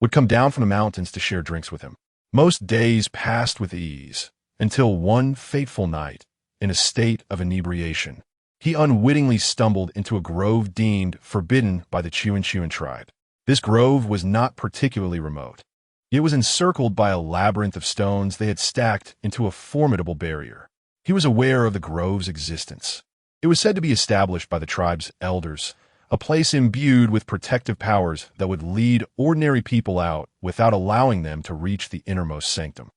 would come down from the mountains to share drinks with him. Most days passed with ease, until one fateful night, in a state of inebriation, he unwittingly stumbled into a grove deemed forbidden by the Wangchuan tribe. This grove was not particularly remote. It was encircled by a labyrinth of stones they had stacked into a formidable barrier. He was aware of the grove's existence. It was said to be established by the tribe's elders, a place imbued with protective powers that would lead ordinary people out without allowing them to reach the innermost sanctum.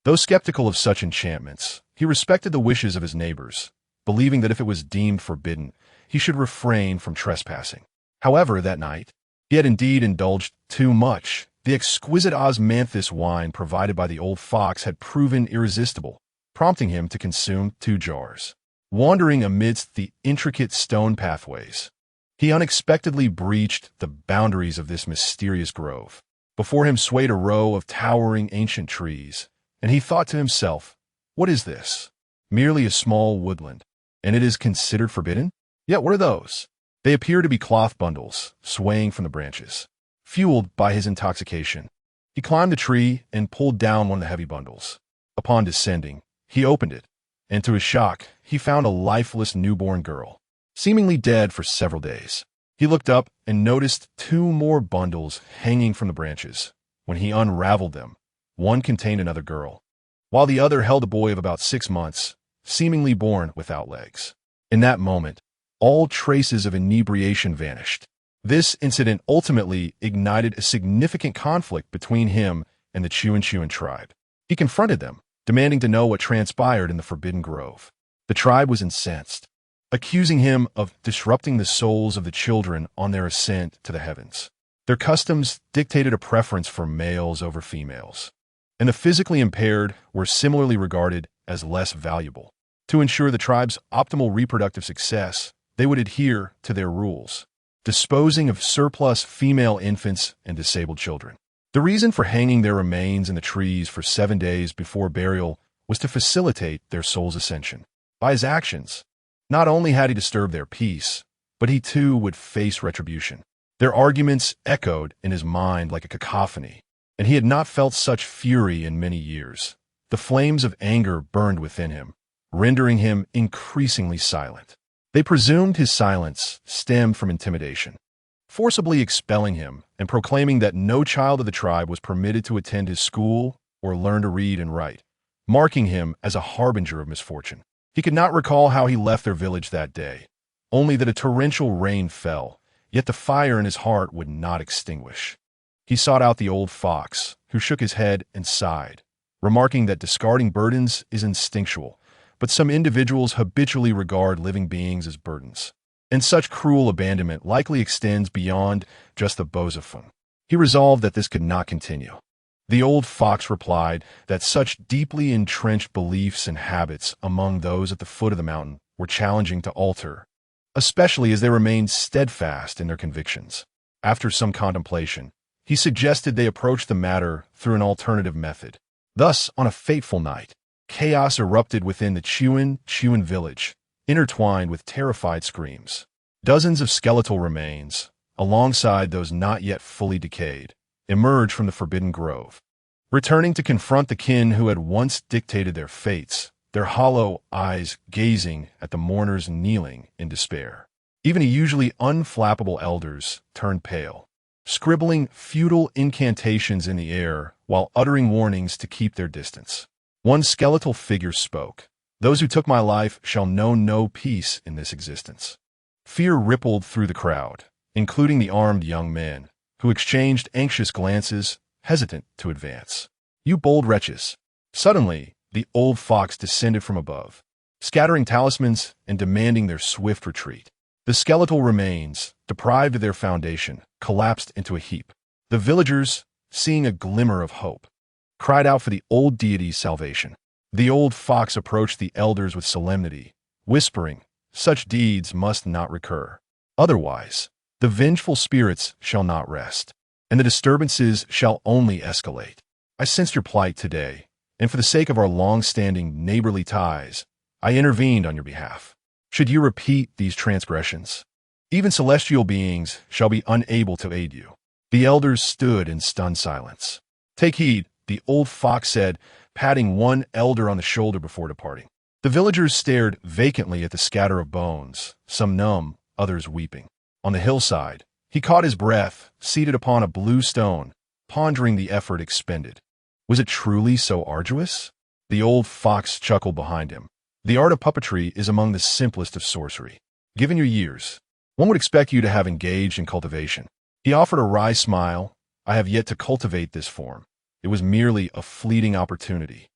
Though skeptical of such enchantments, he respected the wishes of his neighbors, believing that if it was deemed forbidden, he should refrain from trespassing. However, that night, he had indeed indulged too much. The exquisite osmanthus wine provided by the old fox had proven irresistible, prompting him to consume 2 jars. Wandering amidst the intricate stone pathways, he unexpectedly breached the boundaries of this mysterious grove. Before him swayed a row of towering ancient trees, and he thought to himself, "What is this? Merely a small woodland, and it is considered forbidden? Yet what are those?" They appear to be cloth bundles, swaying from the branches. Fueled by his intoxication, he climbed the tree and pulled down one of the heavy bundles. Upon descending, he opened it, and to his shock, he found a lifeless newborn girl, seemingly dead for several days. He looked up and noticed 2 more bundles hanging from the branches. When he unraveled them, one contained another girl, while the other held a boy of about 6 months, seemingly born without legs. In that moment, all traces of inebriation vanished. This incident ultimately ignited a significant conflict between him and the Wangchuan tribe. He confronted them, demanding to know what transpired in the Forbidden Grove. The tribe was incensed, accusing him of disrupting the souls of the children on their ascent to the heavens. Their customs dictated a preference for males over females, and the physically impaired were similarly regarded as less valuable. To ensure the tribe's optimal reproductive success, they would adhere to their rules, disposing of surplus female infants and disabled children. The reason for hanging their remains in the trees for 7 days before burial was to facilitate their soul's ascension. By his actions, not only had he disturbed their peace, but he too would face retribution. Their arguments echoed in his mind like a cacophony, and he had not felt such fury in many years. The flames of anger burned within him, rendering him increasingly silent. They presumed his silence stemmed from intimidation, forcibly expelling him and proclaiming that no child of the tribe was permitted to attend his school or learn to read and write, marking him as a harbinger of misfortune. He could not recall how he left their village that day, only that a torrential rain fell, yet the fire in his heart would not extinguish. He sought out the old fox, who shook his head and sighed, remarking that discarding burdens is instinctual, but some individuals habitually regard living beings as burdens, and such cruel abandonment likely extends beyond just the Bozafeng. He resolved that this could not continue. The old fox replied that such deeply entrenched beliefs and habits among those at the foot of the mountain were challenging to alter, especially as they remained steadfast in their convictions. After some contemplation, he suggested they approach the matter through an alternative method. Thus, on a fateful night, chaos erupted within the Chuan village, intertwined with terrified screams. Dozens of skeletal remains, alongside those not yet fully decayed, emerged from the forbidden grove. Returning to confront the kin who had once dictated their fates, their hollow eyes gazing at the mourners kneeling in despair. Even the usually unflappable elders turned pale, scribbling futile incantations in the air while uttering warnings to keep their distance. One skeletal figure spoke. "Those who took my life shall know no peace in this existence." Fear rippled through the crowd, including the armed young men, who exchanged anxious glances, hesitant to advance. "You bold wretches!" Suddenly, the old fox descended from above, scattering talismans and demanding their swift retreat. The skeletal remains, deprived of their foundation, collapsed into a heap. The villagers, seeing a glimmer of hope, cried out for the old deity's salvation. The old fox approached the elders with solemnity, whispering, "Such deeds must not recur. Otherwise, the vengeful spirits shall not rest, and the disturbances shall only escalate. I sensed your plight today, and for the sake of our long-standing neighborly ties, I intervened on your behalf. Should you repeat these transgressions, even celestial beings shall be unable to aid you." The elders stood in stunned silence. "Take heed," the old fox said, patting one elder on the shoulder before departing. The villagers stared vacantly at the scatter of bones, some numb, others weeping. On the hillside, he caught his breath, seated upon a blue stone, pondering the effort expended. Was it truly so arduous? The old fox chuckled behind him. The art of puppetry is among the simplest of sorcery. Given your years, one would expect you to have engaged in cultivation. He offered a wry smile. "I have yet to cultivate this form. It was merely a fleeting opportunity.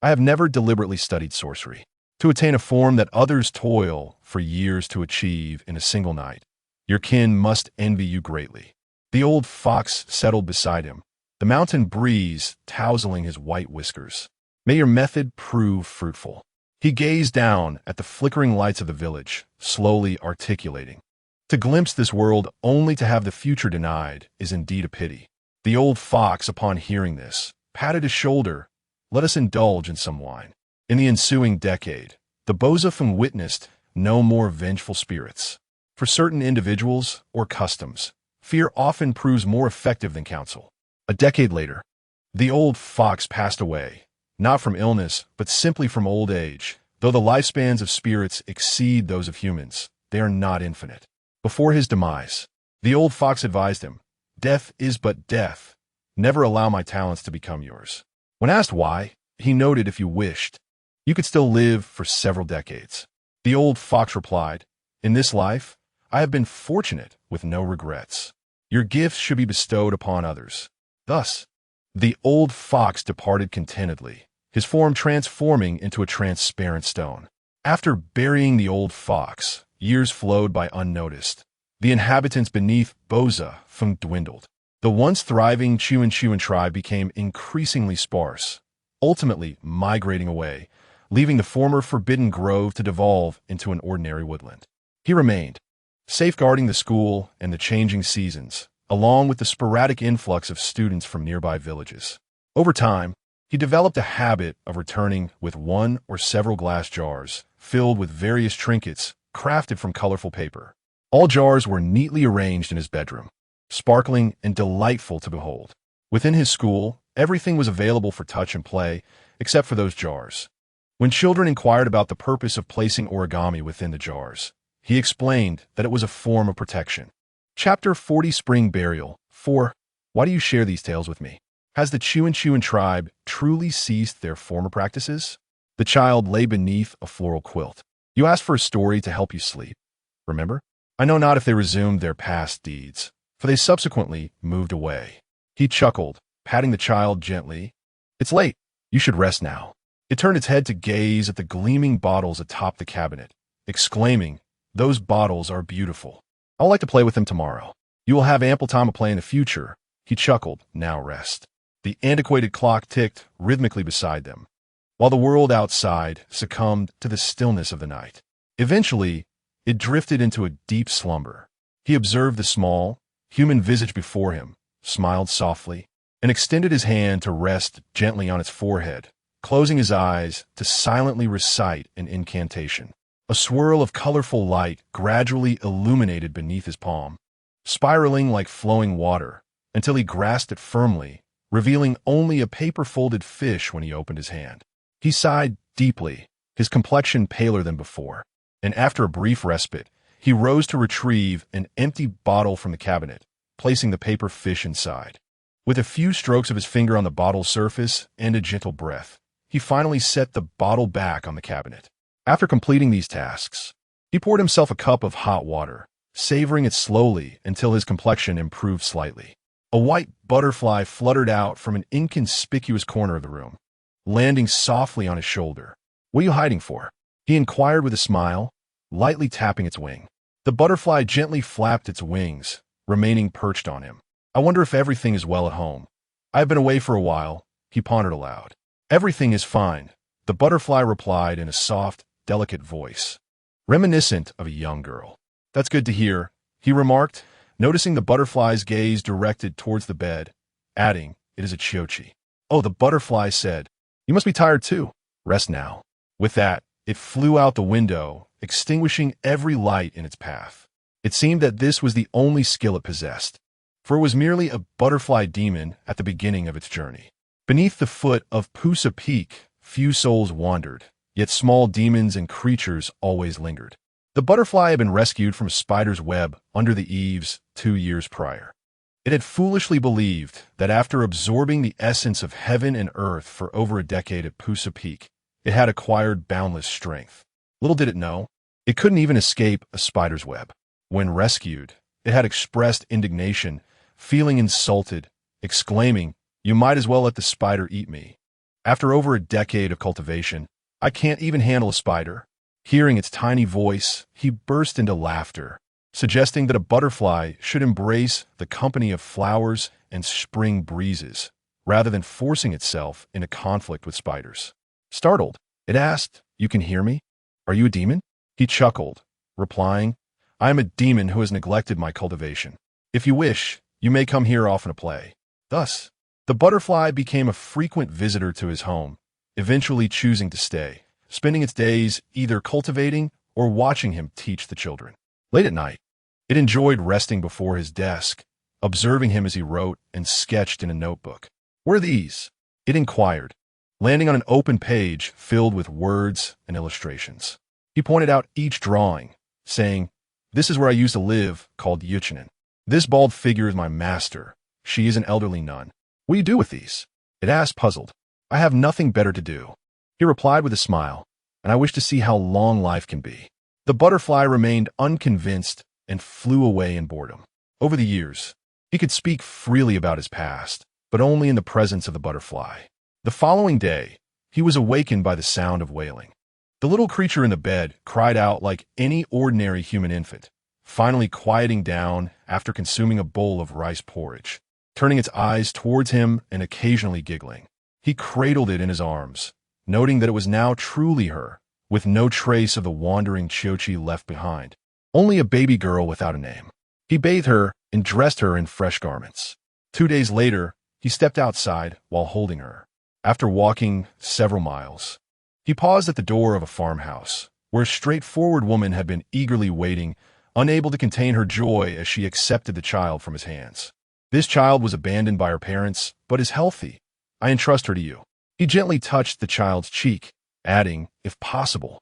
I have never deliberately studied sorcery. To attain a form that others toil for years to achieve in a single night, your kin must envy you greatly." The old fox settled beside him, the mountain breeze tousling his white whiskers. "May your method prove fruitful." He gazed down at the flickering lights of the village, slowly articulating, "To glimpse this world only to have the future denied is indeed a pity." The old fox, upon hearing this, patted his shoulder. "Let us indulge in some wine." In the ensuing decade, the Bozafeng witnessed no more vengeful spirits. For certain individuals or customs, fear often proves more effective than counsel. A decade later, the old fox passed away, not from illness, but simply from old age. Though the lifespans of spirits exceed those of humans, they are not infinite. Before his demise, the old fox advised him, "Death is but death. Never allow my talents to become yours." When asked why, he noted, "If you wished, you could still live for several decades." The old fox replied, "In this life, I have been fortunate with no regrets. Your gifts should be bestowed upon others." Thus, the old fox departed contentedly, his form transforming into a transparent stone. After burying the old fox, years flowed by unnoticed. The inhabitants beneath Bozafeng dwindled. The once thriving Chuan tribe became increasingly sparse, ultimately migrating away, leaving the former forbidden grove to devolve into an ordinary woodland. He remained, safeguarding the school and the changing seasons, along with the sporadic influx of students from nearby villages. Over time, he developed a habit of returning with one or several glass jars filled with various trinkets crafted from colorful paper. All jars were neatly arranged in his bedroom, sparkling and delightful to behold. Within his school, everything was available for touch and play, except for those jars. When children inquired about the purpose of placing origami within the jars, he explained that it was a form of protection. Chapter 40 Spring Burial 4. Why do you share these tales with me? Has the Chuan tribe truly ceased their former practices? The child lay beneath a floral quilt. You asked for a story to help you sleep. Remember? I know not if they resumed their past deeds, for they subsequently moved away. He chuckled, patting the child gently. It's late. You should rest now. It turned its head to gaze at the gleaming bottles atop the cabinet, exclaiming, "Those bottles are beautiful. I'll like to play with them tomorrow. You will have ample time to play in the future." He chuckled, "Now rest." The antiquated clock ticked rhythmically beside them, while the world outside succumbed to the stillness of the night. Eventually, it drifted into a deep slumber. He observed the small, human visage before him, smiled softly, and extended his hand to rest gently on its forehead, closing his eyes to silently recite an incantation. A swirl of colorful light gradually illuminated beneath his palm, spiraling like flowing water, until he grasped it firmly, revealing only a paper-folded fish when he opened his hand. He sighed deeply, his complexion paler than before, and after a brief respite, he rose to retrieve an empty bottle from the cabinet, placing the paper fish inside. With a few strokes of his finger on the bottle's surface and a gentle breath, he finally set the bottle back on the cabinet. After completing these tasks, he poured himself a cup of hot water, savoring it slowly until his complexion improved slightly. A white butterfly fluttered out from an inconspicuous corner of the room, landing softly on his shoulder. "What are you hiding for?" he inquired with a smile, lightly tapping its wing. The butterfly gently flapped its wings, remaining perched on him. "I wonder if everything is well at home. I have been away for a while," he pondered aloud. "Everything is fine," the butterfly replied in a soft, delicate voice, reminiscent of a young girl. "That's good to hear," he remarked, noticing the butterfly's gaze directed towards the bed, adding, "It is a chiochi." "Oh," the butterfly said, "you must be tired too. Rest now." With that, it flew out the window, extinguishing every light in its path. It seemed that this was the only skill it possessed, for it was merely a butterfly demon at the beginning of its journey. Beneath the foot of Pusa Peak, few souls wandered, yet small demons and creatures always lingered. The butterfly had been rescued from a spider's web under the eaves 2 years prior. It had foolishly believed that after absorbing the essence of heaven and earth for over a decade at Pusa Peak, it had acquired boundless strength. Little did it know, it couldn't even escape a spider's web. When rescued, it had expressed indignation, feeling insulted, exclaiming, "You might as well let the spider eat me. After over a decade of cultivation, I can't even handle a spider." Hearing its tiny voice, he burst into laughter, suggesting that a butterfly should embrace the company of flowers and spring breezes, rather than forcing itself into conflict with spiders. Startled, it asked, "You can hear me? Are you a demon?" He chuckled, replying, "I am a demon who has neglected my cultivation. If you wish, you may come here often to play." Thus, the butterfly became a frequent visitor to his home, eventually choosing to stay, spending its days either cultivating or watching him teach the children. Late at night, it enjoyed resting before his desk, observing him as he wrote and sketched in a notebook. "What are these?" it inquired, landing on an open page filled with words and illustrations. He pointed out each drawing, saying, "This is where I used to live, called Yuchen. This bald figure is my master. She is an elderly nun. What do you do with these?" It asked, puzzled. "I have nothing better to do," he replied with a smile, "and I wish to see how long life can be." The butterfly remained unconvinced and flew away in boredom. Over the years, he could speak freely about his past, but only in the presence of the butterfly. The following day, he was awakened by the sound of wailing. The little creature in the bed cried out like any ordinary human infant, finally quieting down after consuming a bowl of rice porridge, turning its eyes towards him and occasionally giggling. He cradled it in his arms, noting that it was now truly her, with no trace of the wandering Qiuqi left behind. Only a baby girl without a name. He bathed her and dressed her in fresh garments. 2 days later, he stepped outside while holding her. After walking several miles, he paused at the door of a farmhouse, where a straightforward woman had been eagerly waiting, unable to contain her joy as she accepted the child from his hands. This child was abandoned by her parents, but is healthy. I entrust her to you. He gently touched the child's cheek, adding, if possible,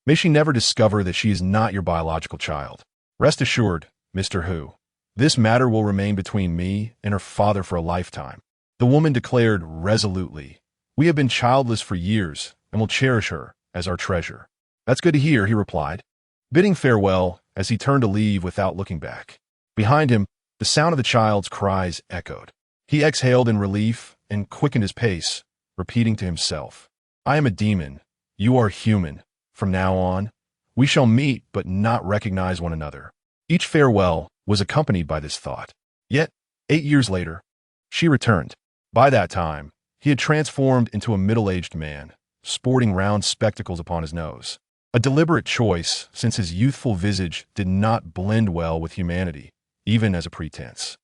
may she never discover that she is not your biological child. Rest assured, Mr. Hu, this matter will remain between me and her father for a lifetime. The woman declared resolutely, we have been childless for years and will cherish her as our treasure. That's good to hear, he replied, bidding farewell as he turned to leave without looking back. Behind him, the sound of the child's cries echoed. He exhaled in relief and quickened his pace, repeating to himself, I am a demon. You are human. From now on, we shall meet but not recognize one another. Each farewell was accompanied by this thought. Yet, 8 years later, she returned. By that time, he had transformed into a middle-aged man, sporting round spectacles upon his nose. A deliberate choice, since his youthful visage did not blend well with humanity, even as a pretense.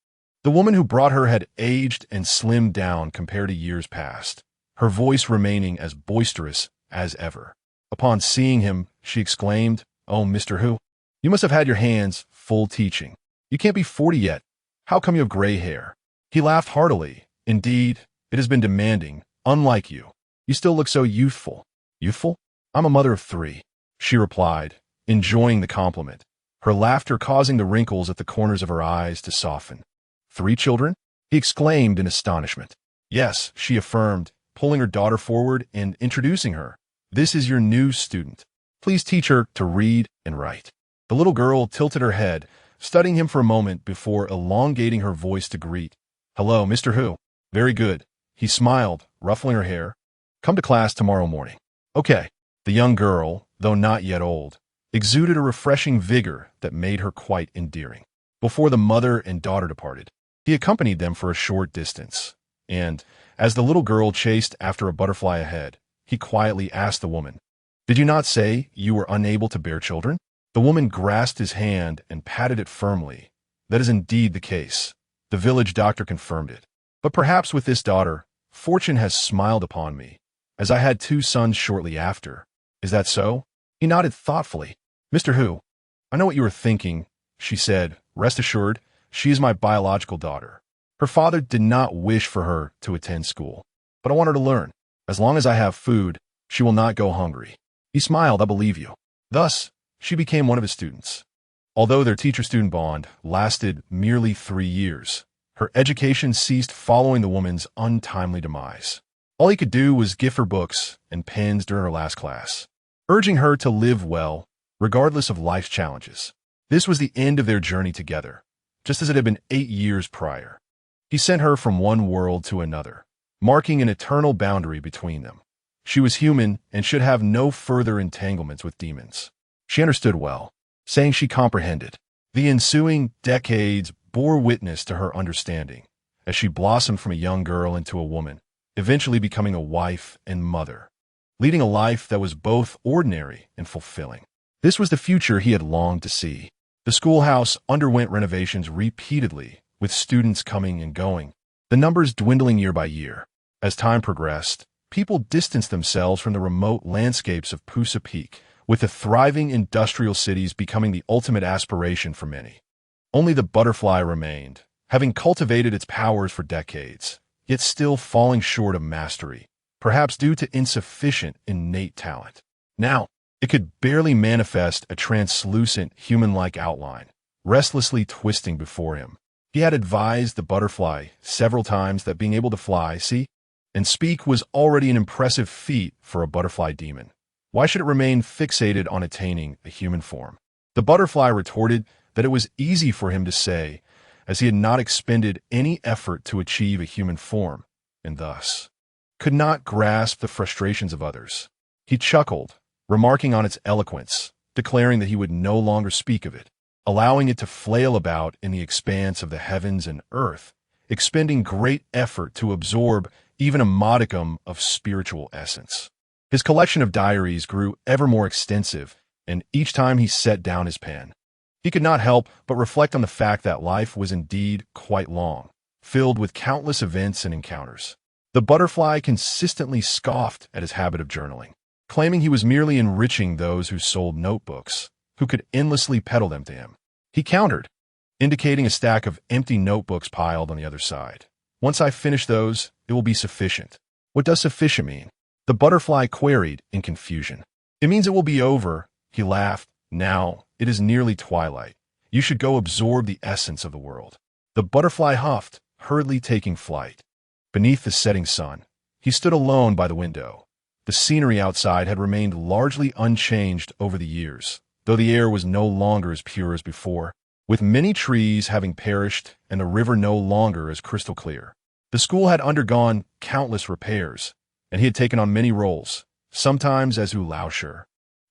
The woman who brought her had aged and slimmed down compared to years past, her voice remaining as boisterous as ever. Upon seeing him, she exclaimed, Oh, Mr. Hu, you must have had your hands full teaching. You can't be 40 yet. How come you have gray hair? He laughed heartily. Indeed, it has been demanding, unlike you. You still look so youthful. Youthful? I'm a mother of 3, she replied, enjoying the compliment, her laughter causing the wrinkles at the corners of her eyes to soften. 3 children? He exclaimed in astonishment. Yes, she affirmed, pulling her daughter forward and introducing her. This is your new student. Please teach her to read and write. The little girl tilted her head, studying him for a moment before elongating her voice to greet. Hello, Mr. Hu. Very good. He smiled, ruffling her hair. Come to class tomorrow morning. Okay. The young girl, though not yet old, exuded a refreshing vigor that made her quite endearing. Before the mother and daughter departed, he accompanied them for a short distance, and, as the little girl chased after a butterfly ahead, he quietly asked the woman, Did you not say you were unable to bear children? The woman grasped his hand and patted it firmly. That is indeed the case. The village doctor confirmed it. But perhaps with this daughter, fortune has smiled upon me, as I had 2 sons shortly after. Is that so? He nodded thoughtfully. Mr. Hu, I know what you are thinking, she said. Rest assured, she is my biological daughter. Her father did not wish for her to attend school, but I want her to learn. As long as I have food, she will not go hungry. He smiled, I believe you. Thus, she became one of his students. Although their teacher-student bond lasted merely 3 years, her education ceased following the woman's untimely demise. All he could do was gift her books and pens during her last class, urging her to live well, regardless of life's challenges. This was the end of their journey together, just as it had been 8 years prior. He sent her from one world to another, marking an eternal boundary between them. She was human and should have no further entanglements with demons. She understood well, saying she comprehended. The ensuing decades bore witness to her understanding, as she blossomed from a young girl into a woman, eventually becoming a wife and mother, leading a life that was both ordinary and fulfilling. This was the future he had longed to see. The schoolhouse underwent renovations repeatedly, with students coming and going, the numbers dwindling year by year. As time progressed, people distanced themselves from the remote landscapes of Pusa Peak, with the thriving industrial cities becoming the ultimate aspiration for many. Only the butterfly remained, having cultivated its powers for decades, yet still falling short of mastery, perhaps due to insufficient innate talent. Now, it could barely manifest a translucent, human-like outline, restlessly twisting before him. He had advised the butterfly several times that being able to fly, see, and speak was already an impressive feat for a butterfly demon. Why should it remain fixated on attaining a human form? The butterfly retorted that it was easy for him to say, as he had not expended any effort to achieve a human form, and thus could not grasp the frustrations of others. He chuckled, remarking on its eloquence, declaring that he would no longer speak of it, allowing it to flail about in the expanse of the heavens and earth, expending great effort to absorb even a modicum of spiritual essence. His collection of diaries grew ever more extensive, and each time he set down his pen, he could not help but reflect on the fact that life was indeed quite long, filled with countless events and encounters. The butterfly consistently scoffed at his habit of journaling, claiming he was merely enriching those who sold notebooks, who could endlessly peddle them to him. He countered, indicating a stack of empty notebooks piled on the other side. Once I finish those, it will be sufficient. What does sufficient mean? The butterfly queried in confusion. It means it will be over, he laughed. Now, it is nearly twilight. You should go absorb the essence of the world. The butterfly huffed, hurriedly taking flight. Beneath the setting sun, he stood alone by the window. The scenery outside had remained largely unchanged over the years, though the air was no longer as pure as before, with many trees having perished and the river no longer as crystal clear. The school had undergone countless repairs, and he had taken on many roles, sometimes as Hu Laosher,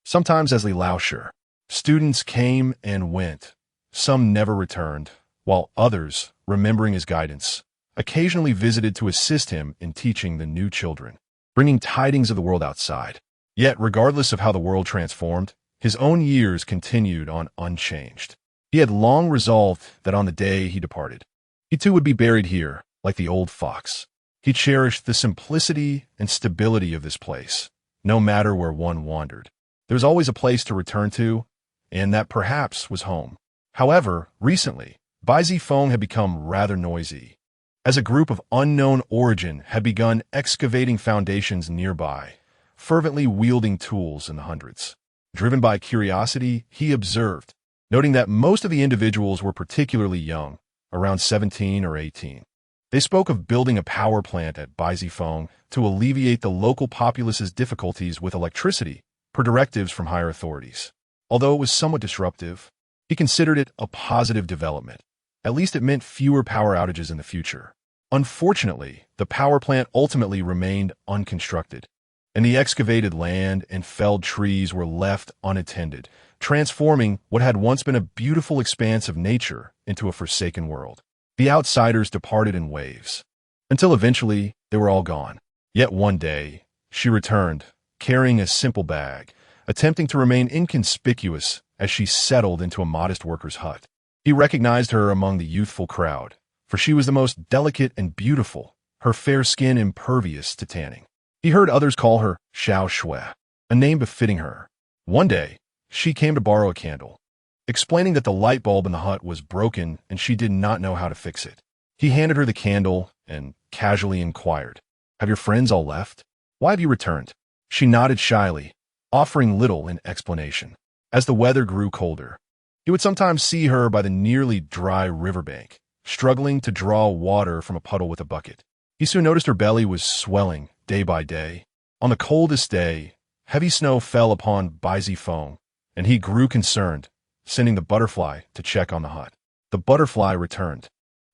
sometimes as Li Laosher. Students came and went. Some never returned, while others, remembering his guidance, occasionally visited to assist him in teaching the new children, bringing tidings of the world outside. Yet, regardless of how the world transformed, his own years continued on unchanged. He had long resolved that on the day he departed, he too would be buried here, like the old fox. He cherished the simplicity and stability of this place, no matter where one wandered. There was always a place to return to, and that perhaps was home. However, recently, Baizifeng had become rather noisy, as a group of unknown origin had begun excavating foundations nearby, fervently wielding tools in the hundreds. Driven by curiosity, he observed, noting that most of the individuals were particularly young, around 17 or 18. They spoke of building a power plant at Baizifeng to alleviate the local populace's difficulties with electricity, per directives from higher authorities. Although it was somewhat disruptive, he considered it a positive development. At least it meant fewer power outages in the future. Unfortunately, the power plant ultimately remained unconstructed, and the excavated land and felled trees were left unattended, transforming what had once been a beautiful expanse of nature into a forsaken world. The outsiders departed in waves, until eventually they were all gone. Yet one day, she returned, carrying a simple bag, attempting to remain inconspicuous as she settled into a modest worker's hut. He recognized her among the youthful crowd, for she was the most delicate and beautiful, her fair skin impervious to tanning. He heard others call her Xiao Shui, a name befitting her. One day, she came to borrow a candle, explaining that the light bulb in the hut was broken and she did not know how to fix it. He handed her the candle and casually inquired, "Have your friends all left? Why have you returned?" She nodded shyly, offering little in explanation. As the weather grew colder, he would sometimes see her by the nearly dry riverbank, struggling to draw water from a puddle with a bucket. He soon noticed her belly was swelling day by day. On the coldest day, heavy snow fell upon Baizifeng, and he grew concerned, sending the butterfly to check on the hut. The butterfly returned,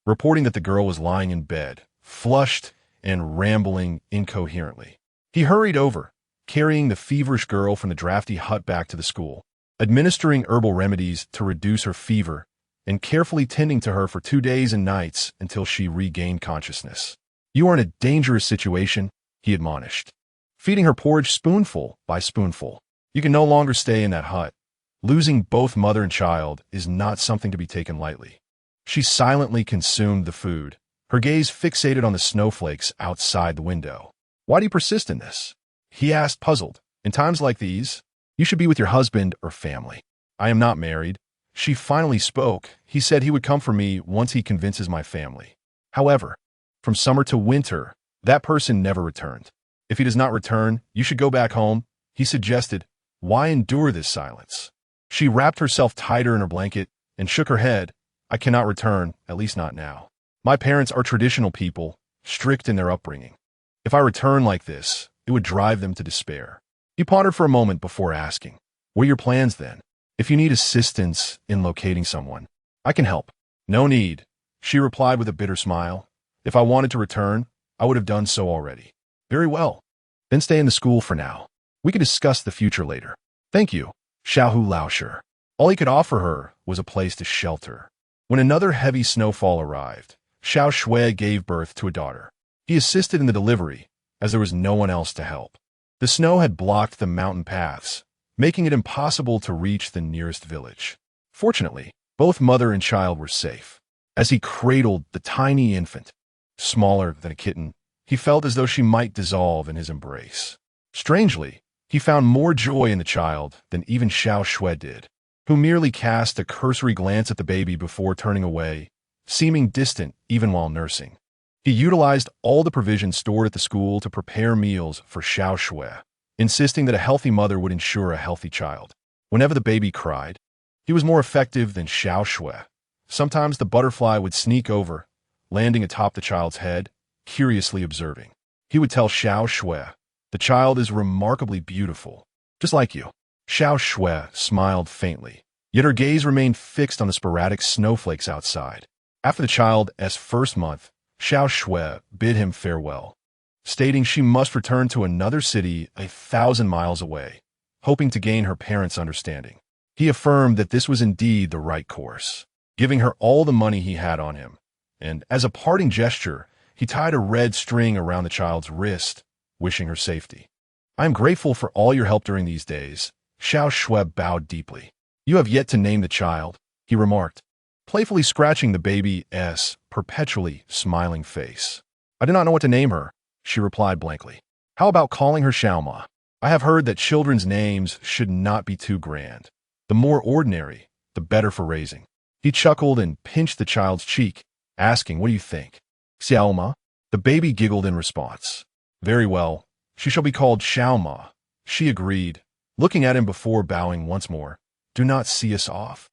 reporting that the girl was lying in bed, flushed and rambling incoherently. He hurried over, carrying the feverish girl from the drafty hut back to the school, administering herbal remedies to reduce her fever, and carefully tending to her for 2 days and nights until she regained consciousness. "You are in a dangerous situation," he admonished, feeding her porridge spoonful by spoonful. "You can no longer stay in that hut. Losing both mother and child is not something to be taken lightly." She silently consumed the food, her gaze fixated on the snowflakes outside the window. "Why do you persist in this?" he asked, puzzled. "In times like these, you should be with your husband or family." "I am not married." She finally spoke. "He said he would come for me once he convinces my family. However, from summer to winter, that person never returned. If he does not return, you should go back home," he suggested. "Why endure this silence?" She wrapped herself tighter in her blanket and shook her head. "I cannot return, at least not now. My parents are traditional people, strict in their upbringing. If I return like this, it would drive them to despair." He pondered for a moment before asking, "What are your plans then? If you need assistance in locating someone, I can help." "No need," she replied with a bitter smile. "If I wanted to return, I would have done so already." "Very well. Then stay in the school for now. We can discuss the future later." "Thank you." Xiao Hu Laosher. All he could offer her was a place to shelter. When another heavy snowfall arrived, Xiao Shui gave birth to a daughter. He assisted in the delivery, as there was no one else to help. The snow had blocked the mountain paths, making it impossible to reach the nearest village. Fortunately, both mother and child were safe. As he cradled the tiny infant, smaller than a kitten, he felt as though she might dissolve in his embrace. Strangely, he found more joy in the child than even Xiao Shui did, who merely cast a cursory glance at the baby before turning away, seeming distant even while nursing. He utilized all the provisions stored at the school to prepare meals for Xiao Shui, insisting that a healthy mother would ensure a healthy child. Whenever the baby cried, he was more effective than Xiao Shui. Sometimes the butterfly would sneak over, landing atop the child's head, curiously observing. He would tell Xiao Shui, "The child is remarkably beautiful, just like you." Xiao Shui smiled faintly, yet her gaze remained fixed on the sporadic snowflakes outside. After the child's first month, Xiao Shui bid him farewell, stating she must return to another city 1,000 miles away, hoping to gain her parents' understanding. He affirmed that this was indeed the right course, giving her all the money he had on him, and as a parting gesture, he tied a red string around the child's wrist, wishing her safety. "I am grateful for all your help during these days." Xiao Shui bowed deeply. "You have yet to name the child," he remarked, playfully scratching the baby's perpetually smiling face. "I do not know what to name her," she replied blankly. "How about calling her Xiaoma? I have heard that children's names should not be too grand. The more ordinary, the better for raising." He chuckled and pinched the child's cheek, asking, "What do you think?" "Xiaoma?" The baby giggled in response. "Very well, she shall be called Xiaoma," she agreed, looking at him before bowing once more. "Do not see us off.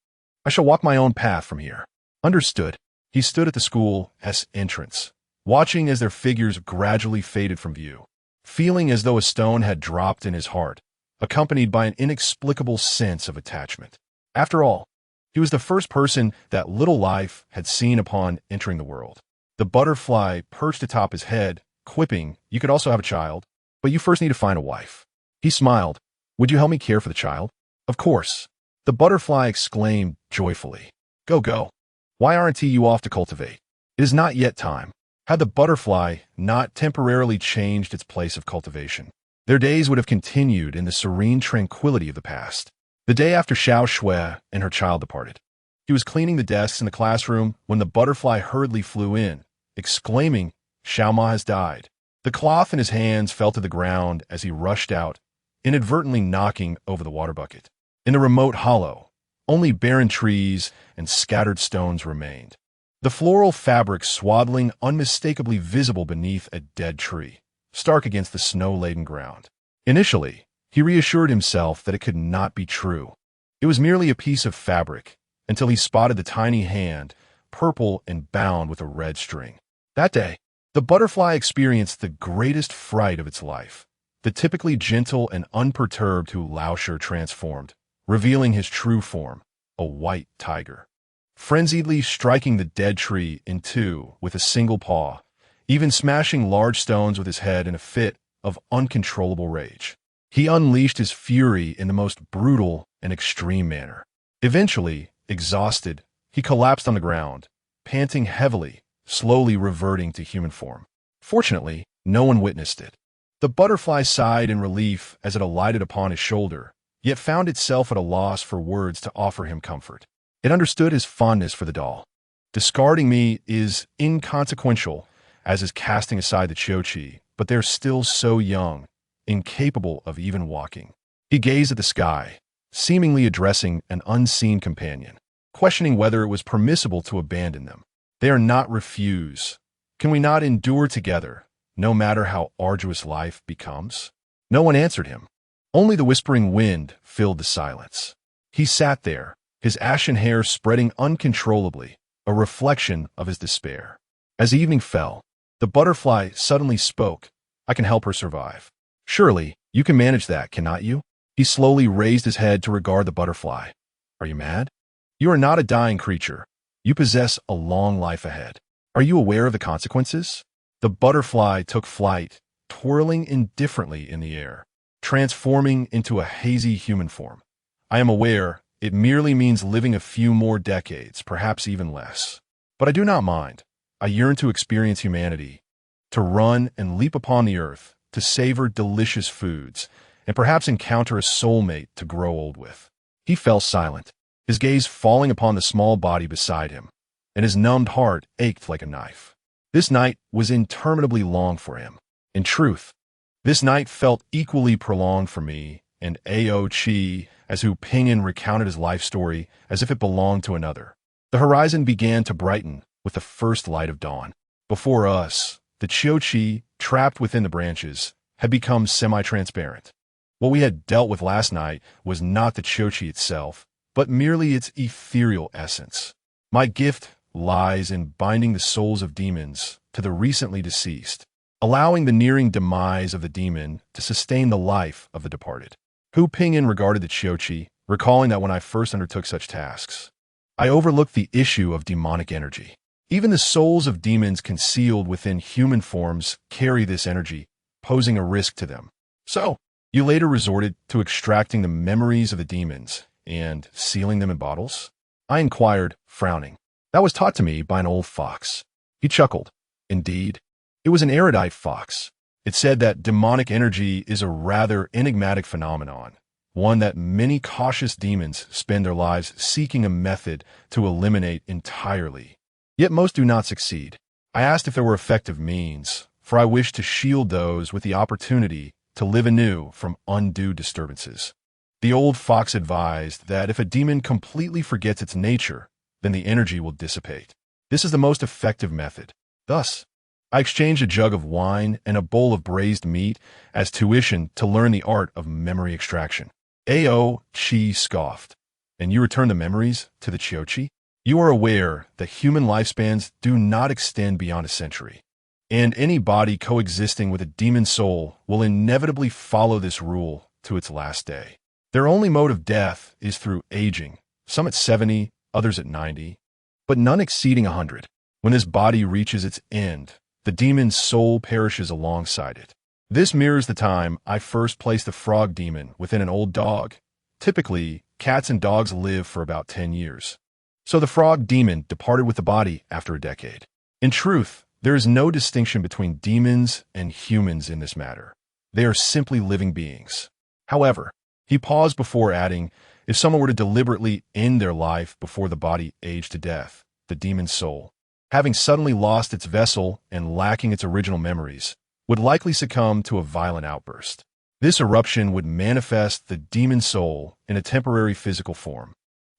I shall walk my own path from here." "Understood." He stood at the school's entrance, watching as their figures gradually faded from view, feeling as though a stone had dropped in his heart, accompanied by an inexplicable sense of attachment. After all, he was the first person that little life had seen upon entering the world. The butterfly perched atop his head, quipping, "You could also have a child, but you first need to find a wife." He smiled. "Would you help me care for the child?" "Of course." The butterfly exclaimed joyfully. "Go, go. Why aren't you off to cultivate? It is not yet time." Had the butterfly not temporarily changed its place of cultivation, their days would have continued in the serene tranquility of the past. The day after Xiao Shui and her child departed, he was cleaning the desks in the classroom when the butterfly hurriedly flew in, exclaiming, "Xiaoma has died." The cloth in his hands fell to the ground as he rushed out, inadvertently knocking over the water bucket. In the remote hollow, only barren trees and scattered stones remained, the floral fabric swaddling unmistakably visible beneath a dead tree, stark against the snow-laden ground. Initially, he reassured himself that it could not be true. It was merely a piece of fabric, until he spotted the tiny hand, purple and bound with a red string. That day, the butterfly experienced the greatest fright of its life. The typically gentle and unperturbed Hu Laosher transformed, revealing his true form, a white tiger. Frenziedly striking the dead tree in two with a single paw, even smashing large stones with his head in a fit of uncontrollable rage. He unleashed his fury in the most brutal and extreme manner. Eventually, exhausted, he collapsed on the ground, panting heavily, slowly reverting to human form. Fortunately, no one witnessed it. The butterfly sighed in relief as it alighted upon his shoulder, yet found itself at a loss for words to offer him comfort. It understood his fondness for the doll. "Discarding me is inconsequential, as is casting aside the Qioqi, but they're still so young, incapable of even walking." He gazed at the sky, seemingly addressing an unseen companion, questioning whether it was permissible to abandon them. "They are not refuse. Can we not endure together, no matter how arduous life becomes?" No one answered him. Only the whispering wind filled the silence. He sat there, his ashen hair spreading uncontrollably, a reflection of his despair. As evening fell, the butterfly suddenly spoke. "I can help her survive." "Surely, you can manage that, cannot you?" He slowly raised his head to regard the butterfly. "Are you mad? You are not a dying creature. You possess a long life ahead. Are you aware of the consequences?" The butterfly took flight, twirling indifferently in the air, transforming into a hazy human form. "I am aware it merely means living a few more decades, perhaps even less. But I do not mind. I yearn to experience humanity, to run and leap upon the earth, to savor delicious foods, and perhaps encounter a soulmate to grow old with. He fell silent, his gaze falling upon the small body beside him, and his numbed heart ached like a knife. This night was interminably long for him. In truth, this night felt equally prolonged for me and Ao Qi as Hu Pingyan recounted his life story as if it belonged to another. The horizon began to brighten with the first light of dawn. Before us, the Qiuqi, trapped within the branches, had become semi-transparent. What we had dealt with last night was not the Qiuqi itself, but merely its ethereal essence. My gift lies in binding the souls of demons to the recently deceased, allowing the nearing demise of the demon to sustain the life of the departed. Hu Pingyan regarded the Qiuqi, recalling that when I first undertook such tasks, I overlooked the issue of demonic energy. Even the souls of demons concealed within human forms carry this energy, posing a risk to them. So, you later resorted to extracting the memories of the demons and sealing them in bottles? I inquired, frowning. That was taught to me by an old fox. He chuckled. Indeed, it was an erudite fox. It said that demonic energy is a rather enigmatic phenomenon, one that many cautious demons spend their lives seeking a method to eliminate entirely. Yet most do not succeed. I asked if there were effective means, for I wished to shield those with the opportunity to live anew from undue disturbances. The old fox advised that if a demon completely forgets its nature, then the energy will dissipate. This is the most effective method. Thus, I exchanged a jug of wine and a bowl of braised meat as tuition to learn the art of memory extraction. Ao Qi scoffed. And you return the memories to the Qiuqi? You are aware that human lifespans do not extend beyond a century, and any body coexisting with a demon soul will inevitably follow this rule to its last day. Their only mode of death is through aging, some at 70, others at 90, but none exceeding 100. When this body reaches its end, the demon's soul perishes alongside it. This mirrors the time I first placed the frog demon within an old dog. Typically, cats and dogs live for about 10 years. So the frog demon departed with the body after a decade. In truth, there is no distinction between demons and humans in this matter. They are simply living beings. However, he paused before adding, if someone were to deliberately end their life before the body aged to death, the demon's soul, having suddenly lost its vessel and lacking its original memories, would likely succumb to a violent outburst. This eruption would manifest the demon soul in a temporary physical form,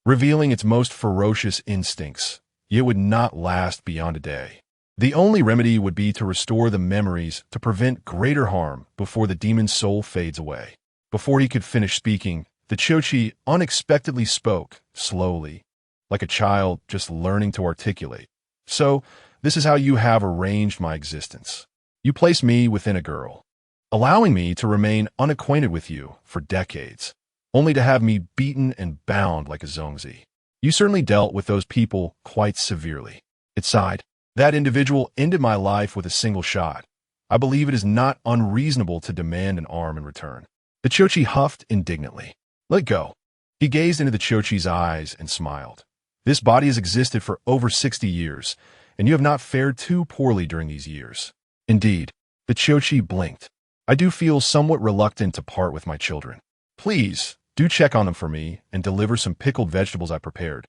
revealing its most ferocious instincts, yet would not last beyond a day. The only remedy would be to restore the memories to prevent greater harm before the demon's soul fades away. Before he could finish speaking, the Qiuqi unexpectedly spoke, slowly, like a child just learning to articulate. So, this is how you have arranged my existence. You place me within a girl, allowing me to remain unacquainted with you for decades, only to have me beaten and bound like a zongzi. You certainly dealt with those people quite severely. It sighed. That individual ended my life with a single shot. I believe it is not unreasonable to demand an arm in return. The Qiuqi huffed indignantly. Let go. He gazed into the Qiuqi's eyes and smiled. This body has existed for over 60 years, and you have not fared too poorly during these years. Indeed, the Qiuqi blinked. I do feel somewhat reluctant to part with my children. Please, do check on them for me and deliver some pickled vegetables I prepared.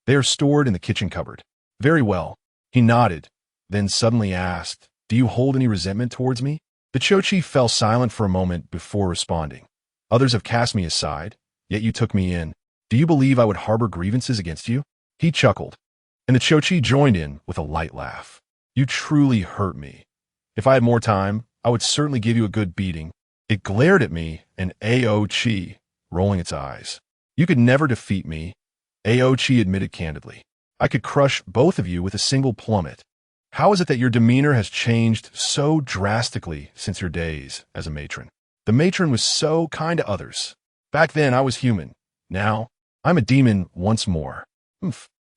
They are stored in the kitchen cupboard. Very well. He nodded, then suddenly asked, do you hold any resentment towards me? The Qiuqi fell silent for a moment before responding. Others have cast me aside, yet you took me in. Do you believe I would harbor grievances against you? He chuckled, and the Qiuqi joined in with a light laugh. You truly hurt me. If I had more time, I would certainly give you a good beating. It glared at me, and Ao Qi, rolling its eyes. You could never defeat me, Ao Qi admitted candidly. I could crush both of you with a single plummet. How is it that your demeanor has changed so drastically since your days as a matron? The matron was so kind to others. Back then I was human. Now, I'm a demon once more.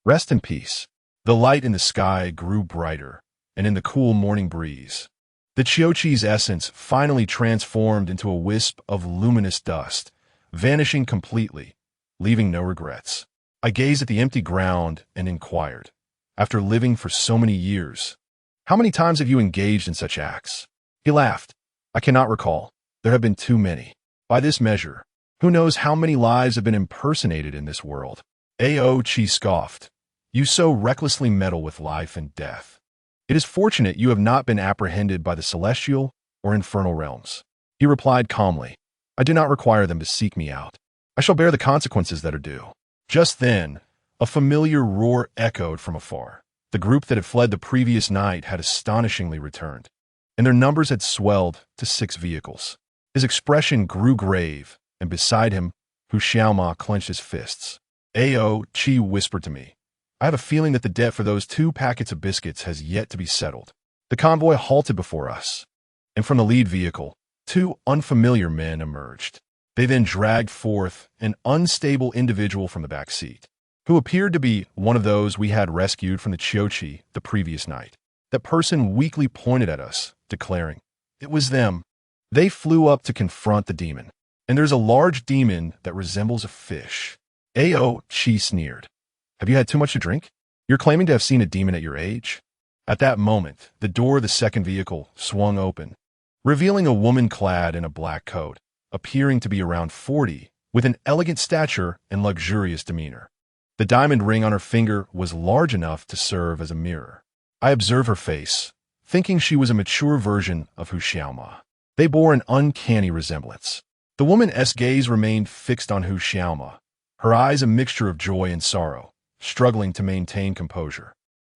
Rest in peace. The light in the sky grew brighter, and in the cool morning breeze, the Qiuqi's essence finally transformed into a wisp of luminous dust, vanishing completely, leaving no regrets. I gazed at the empty ground and inquired, after living for so many years, how many times have you engaged in such acts? He laughed. I cannot recall. There have been too many. By this measure, who knows how many lives have been impersonated in this world? Ao Chi scoffed. You so recklessly meddle with life and death. It is fortunate you have not been apprehended by the celestial or infernal realms. He replied calmly. I do not require them to seek me out. I shall bear the consequences that are due. Just then, a familiar roar echoed from afar. The group that had fled the previous night had astonishingly returned, and their numbers had swelled to 6 vehicles. His expression grew grave, and beside him, Hu Xiaoma clenched his fists. Ao Chi whispered to me, I have a feeling that the debt for those 2 packets of biscuits has yet to be settled. The convoy halted before us, and from the lead vehicle, 2 unfamiliar men emerged. They then dragged forth an unstable individual from the back seat, who appeared to be one of those we had rescued from the Chiochi the previous night. That person weakly pointed at us, declaring, It was them. They flew up to confront the demon, and there's a large demon that resembles a fish. Ao Chi sneered. Have you had too much to drink? You're claiming to have seen a demon at your age? At that moment, the door of the second vehicle swung open, revealing a woman clad in a black coat, appearing to be around 40, with an elegant stature and luxurious demeanor. The diamond ring on her finger was large enough to serve as a mirror. I observed her face, thinking she was a mature version of Hu Xiaoma. They bore an uncanny resemblance. The woman's gaze remained fixed on Hu Xiaoma, her eyes a mixture of joy and sorrow, struggling to maintain composure,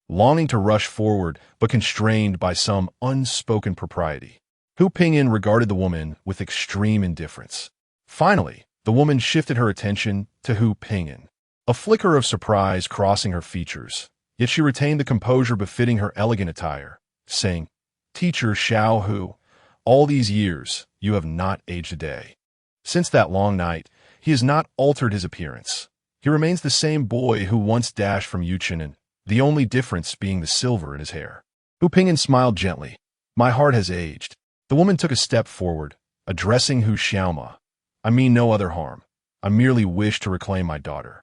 longing to rush forward but constrained by some unspoken propriety. Hu Pingyan regarded the woman with extreme indifference. Finally, the woman shifted her attention to Hu Pingyan, a flicker of surprise crossing her features, yet she retained the composure befitting her elegant attire, saying, Teacher Xiao Hu, all these years you have not aged a day. Since that long night, he has not altered his appearance. He remains the same boy who once dashed from Yuchen, the only difference being the silver in his hair. Hu Pingyan smiled gently. My heart has aged. The woman took a step forward, addressing Hu Xiaoma. I mean no other harm. I merely wish to reclaim my daughter.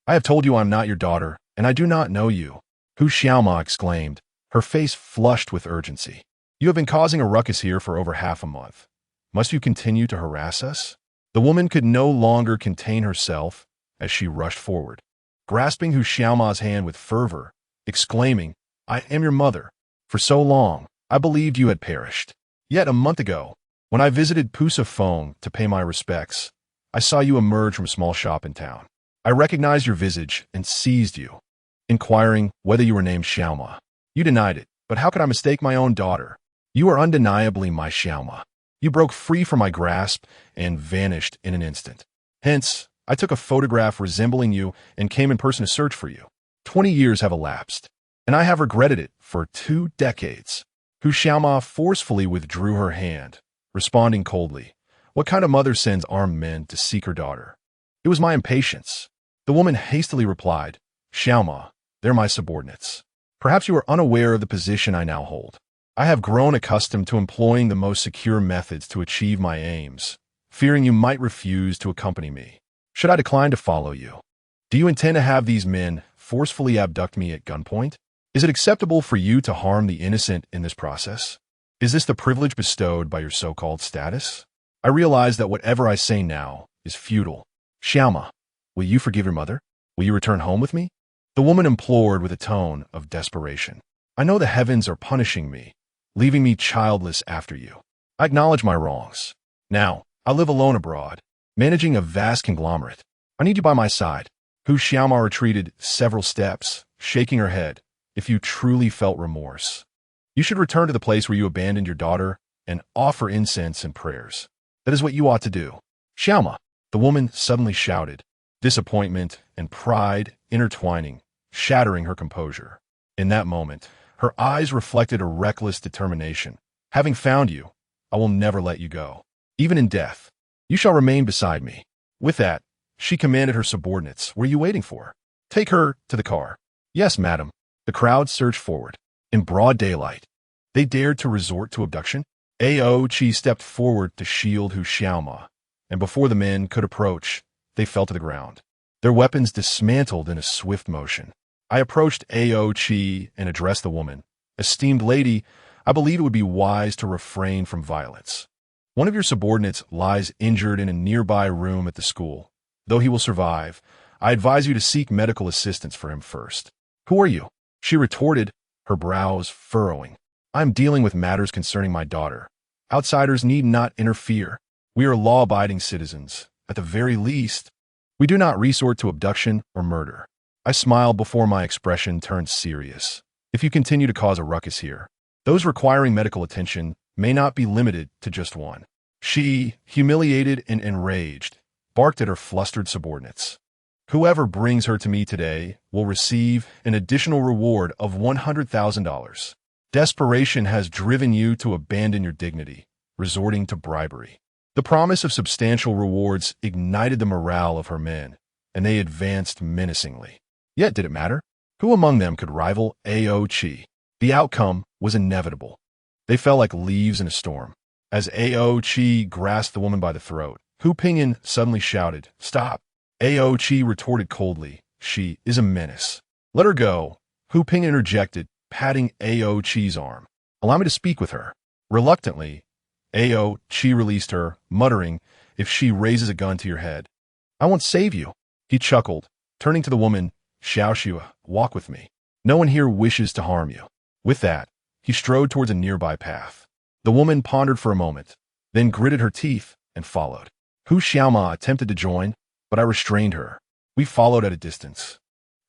I have told you I am not your daughter, and I do not know you. Hu Xiaoma exclaimed, her face flushed with urgency. You have been causing a ruckus here for over half a month. Must you continue to harass us? The woman could no longer contain herself as she rushed forward, grasping Hu Xiaoma's hand with fervor, exclaiming, I am your mother. For so long, I believed you had perished. Yet a month ago, when I visited Pusafong to pay my respects, I saw you emerge from a small shop in town. I recognized your visage and seized you, inquiring whether you were named Xiaoma. You denied it, but how could I mistake my own daughter? You are undeniably my Xiaoma. You broke free from my grasp and vanished in an instant. Hence, I took a photograph resembling you and came in person to search for you. 20 years have elapsed, and I have regretted it for 2 decades. Hu Xiaoma forcefully withdrew her hand, responding coldly, What kind of mother sends armed men to seek her daughter? It was my impatience. The woman hastily replied, Xiaoma, they're my subordinates. Perhaps you are unaware of the position I now hold. I have grown accustomed to employing the most secure methods to achieve my aims, fearing you might refuse to accompany me. Should I decline to follow you? Do you intend to have these men forcefully abduct me at gunpoint? Is it acceptable for you to harm the innocent in this process? Is this the privilege bestowed by your so-called status? I realize that whatever I say now is futile. Xiaoma, will you forgive your mother? Will you return home with me? The woman implored with a tone of desperation. I know the heavens are punishing me, leaving me childless after you. I acknowledge my wrongs. Now, I live alone abroad, managing a vast conglomerate. I need you by my side. Hu Xiaoma retreated several steps, shaking her head. If you truly felt remorse, you should return to the place where you abandoned your daughter and offer incense and prayers. That is what you ought to do. Xiaoma, the woman suddenly shouted, disappointment and pride intertwining, shattering her composure. In that moment, her eyes reflected a reckless determination. Having found you, I will never let you go. Even in death, you shall remain beside me. With that, she commanded her subordinates, What are you waiting for? Take her to the car. Yes, madam. The crowd surged forward. In broad daylight, they dared to resort to abduction. Ao Chi stepped forward to shield Hu Xiaoma, and before the men could approach, they fell to the ground, their weapons dismantled in a swift motion. I approached Ao Chi and addressed the woman. Esteemed lady, I believe it would be wise to refrain from violence. One of your subordinates lies injured in a nearby room at the school. Though he will survive, I advise you to seek medical assistance for him first. Who are you? She retorted, her brows furrowing. I am dealing with matters concerning my daughter. Outsiders need not interfere. We are law-abiding citizens. At the very least, we do not resort to abduction or murder. I smiled before my expression turned serious. If you continue to cause a ruckus here, those requiring medical attention may not be limited to just one. She, humiliated and enraged, barked at her flustered subordinates. Whoever brings her to me today will receive an additional reward of $100,000. Desperation has driven you to abandon your dignity, resorting to bribery. The promise of substantial rewards ignited the morale of her men, and they advanced menacingly. Yet did it matter? Who among them could rival Ao Qi? The outcome was inevitable. They fell like leaves in a storm. As Ao Qi grasped the woman by the throat, Hu Pingyan suddenly shouted, "Stop!" Ao Qi retorted coldly, "She is a menace. Let her go." Hu Pingyan interjected, patting Ao Qi's arm. "Allow me to speak with her." Reluctantly, Ao Qi released her, muttering, "If she raises a gun to your head, I won't save you." He chuckled, turning to the woman, "Ximeiyouhai, walk with me. No one here wishes to harm you." With that, he strode towards a nearby path. The woman pondered for a moment, then gritted her teeth and followed. Hu Xiaoma attempted to join, but I restrained her. We followed at a distance,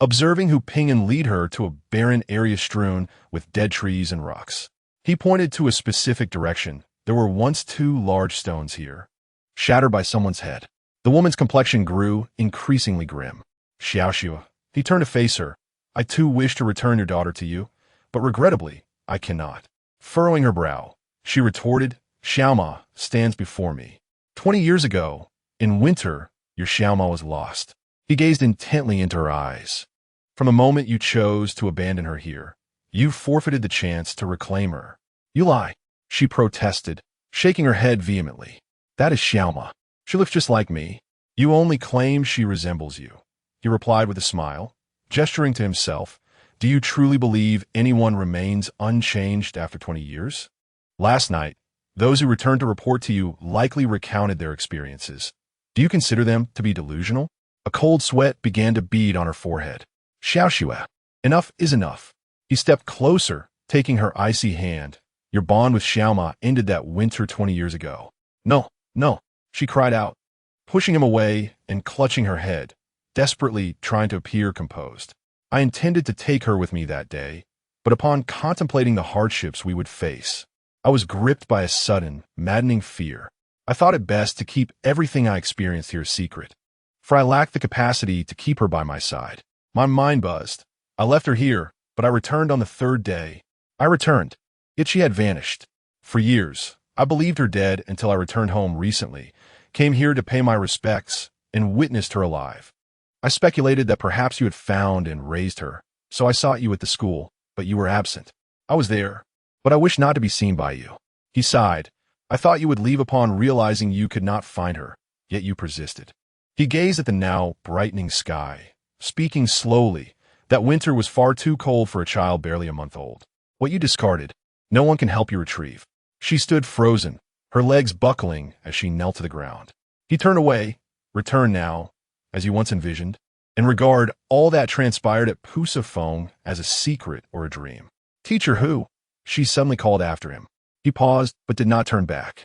observing Hu Pingyan lead her to a barren area strewn with dead trees and rocks. He pointed to a specific direction. There were once 2 large stones here, shattered by someone's head. The woman's complexion grew increasingly grim. "Ximeiyouhai," he turned to face her, "I too wish to return your daughter to you, but regrettably, I cannot." Furrowing her brow, she retorted, "Xiaoma stands before me. 20 years ago, in winter, your Xiaoma was lost." He gazed intently into her eyes. "From the moment you chose to abandon her here, you forfeited the chance to reclaim her." "You lie," she protested, shaking her head vehemently. "That is Xiaoma. She looks just like me." "You only claim she resembles you," he replied with a smile, gesturing to himself. "Do you truly believe anyone remains unchanged after 20 years? Last night, those who returned to report to you likely recounted their experiences. Do you consider them to be delusional?" A cold sweat began to bead on her forehead. "Ximeiyouhai, enough is enough." He stepped closer, taking her icy hand. "Your bond with Xiaoma ended that winter 20 years ago." "No, no," she cried out, pushing him away and clutching her head, desperately trying to appear composed. "I intended to take her with me that day, but upon contemplating the hardships we would face, I was gripped by a sudden, maddening fear. I thought it best to keep everything I experienced here secret, for I lacked the capacity to keep her by my side. My mind buzzed. I left her here, but I returned on the 3rd day. I returned, yet she had vanished. For years, I believed her dead until I returned home recently, came here to pay my respects, and witnessed her alive. I speculated that perhaps you had found and raised her, so I sought you at the school, but you were absent. I was there, but I wished not to be seen by you." He sighed. "I thought you would leave upon realizing you could not find her, yet you persisted." He gazed at the now brightening sky, speaking slowly. "That winter was far too cold for a child barely a month old. What you discarded, no one can help you retrieve." She stood frozen, her legs buckling as she knelt to the ground. He turned away, returned now, as you once envisioned, and regard all that transpired at Pusafong as a secret or a dream. "Teacher Hu," she suddenly called after him. He paused, but did not turn back.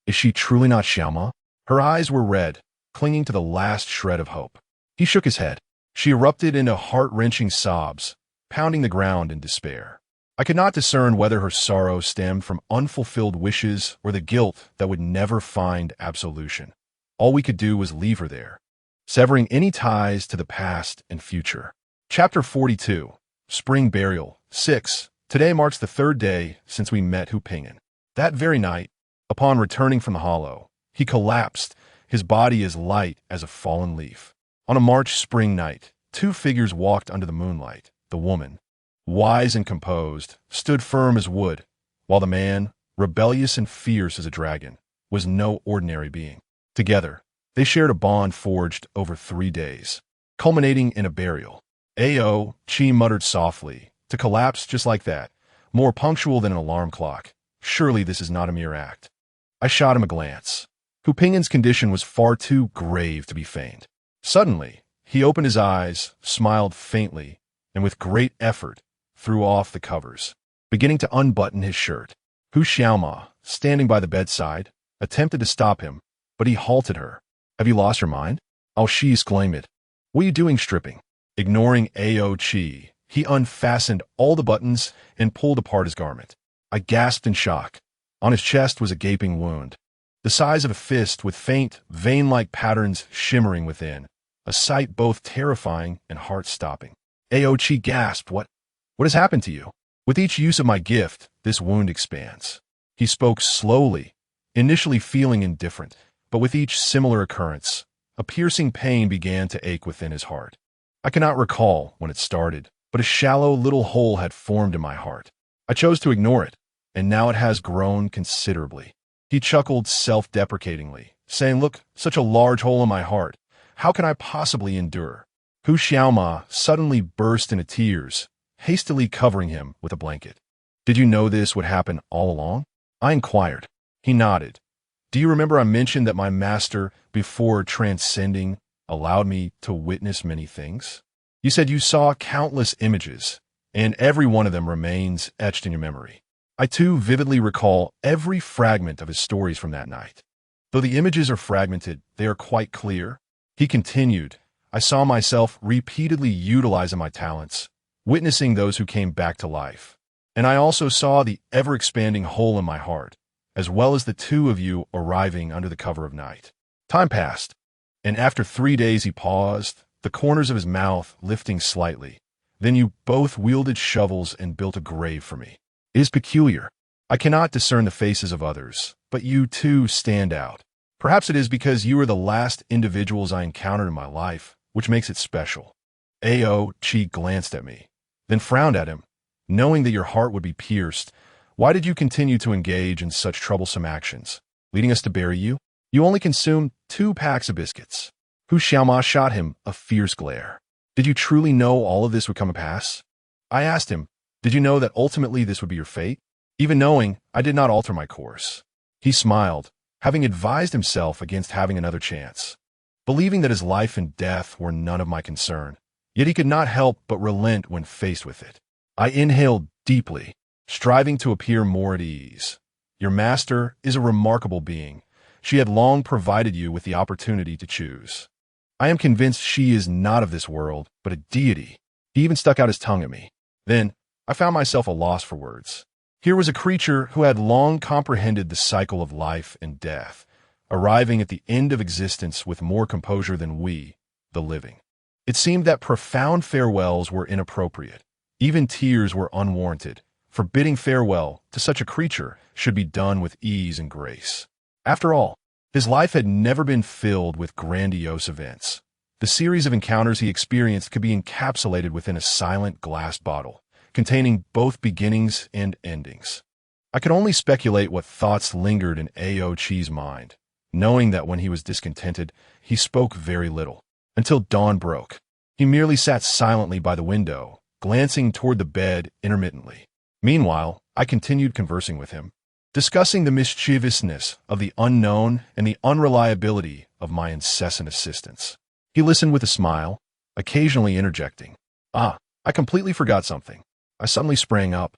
"Is she truly not Xiaoma?" Her eyes were red, clinging to the last shred of hope. He shook his head. She erupted into heart-wrenching sobs, pounding the ground in despair. I could not discern whether her sorrow stemmed from unfulfilled wishes or the guilt that would never find absolution. All we could do was leave her there, severing any ties to the past and future. Chapter 42. Spring Burial 6. Today marks the 3rd day since we met Hu Pingyan. That very night, upon returning from the hollow, he collapsed, his body as light as a fallen leaf. On a March spring night, 2 figures walked under the moonlight. The woman, wise and composed, stood firm as wood, while the man, rebellious and fierce as a dragon, was no ordinary being. Together, they shared a bond forged over 3 days, culminating in a burial. Ao Qi muttered softly, "To collapse just like that, more punctual than an alarm clock. Surely this is not a mere act." I shot him a glance. Hu Ping'an's condition was far too grave to be feigned. Suddenly, he opened his eyes, smiled faintly, and with great effort, threw off the covers, beginning to unbutton his shirt. Hu Xiaoma, standing by the bedside, attempted to stop him, but he halted her. Have you lost your mind? She exclaimed. What are you doing stripping? Ignoring Ao Qi, he unfastened all the buttons and pulled apart his garment. I gasped in shock. On his chest was a gaping wound, the size of a fist with faint, vein-like patterns shimmering within, a sight both terrifying and heart-stopping. Ao Qi gasped, What has happened to you? With each use of my gift, this wound expands. He spoke slowly, initially feeling indifferent, but with each similar occurrence, a piercing pain began to ache within his heart. I cannot recall when it started, but a shallow little hole had formed in my heart. I chose to ignore it, and now it has grown considerably. He chuckled self-deprecatingly, saying, Look, such a large hole in my heart. How can I possibly endure? Hu Xiaoma suddenly burst into tears, hastily covering him with a blanket. Did you know this would happen all along? I inquired. He nodded. Do you remember I mentioned that my master, before transcending, allowed me to witness many things? You said you saw countless images, and every one of them remains etched in your memory. I too vividly recall every fragment of his stories from that night. Though the images are fragmented, they are quite clear. He continued, I saw myself repeatedly utilizing my talents, witnessing those who came back to life. And I also saw the ever-expanding hole in my heart, as well as the two of you arriving under the cover of night. Time passed, and after 3 days he paused, the corners of his mouth lifting slightly. Then you both wielded shovels and built a grave for me. It is peculiar. I cannot discern the faces of others, but you too stand out. Perhaps it is because you are the last individuals I encountered in my life, which makes it special. Ao Qi glanced at me, then frowned at him. Knowing that your heart would be pierced, why did you continue to engage in such troublesome actions, leading us to bury you? You only consumed 2 packs of biscuits. Hu Xiaoma shot him a fierce glare. Did you truly know all of this would come to pass? I asked him, did you know that ultimately this would be your fate? Even knowing, I did not alter my course. He smiled, having advised himself against having another chance, believing that his life and death were none of my concern. Yet he could not help but relent when faced with it. I inhaled deeply, striving to appear more at ease. Your master is a remarkable being. She had long provided you with the opportunity to choose. I am convinced she is not of this world, but a deity. He even stuck out his tongue at me. Then, I found myself a loss for words. Here was a creature who had long comprehended the cycle of life and death, arriving at the end of existence with more composure than we, the living. It seemed that profound farewells were inappropriate. Even tears were unwarranted, for bidding farewell to such a creature should be done with ease and grace. After all, his life had never been filled with grandiose events. The series of encounters he experienced could be encapsulated within a silent glass bottle, containing both beginnings and endings. I could only speculate what thoughts lingered in Ao Qi's mind, knowing that when he was discontented, he spoke very little. Until dawn broke, he merely sat silently by the window, glancing toward the bed intermittently. Meanwhile, I continued conversing with him, discussing the mischievousness of the unknown and the unreliability of my incessant assistance. He listened with a smile, occasionally interjecting, I completely forgot something. I suddenly sprang up,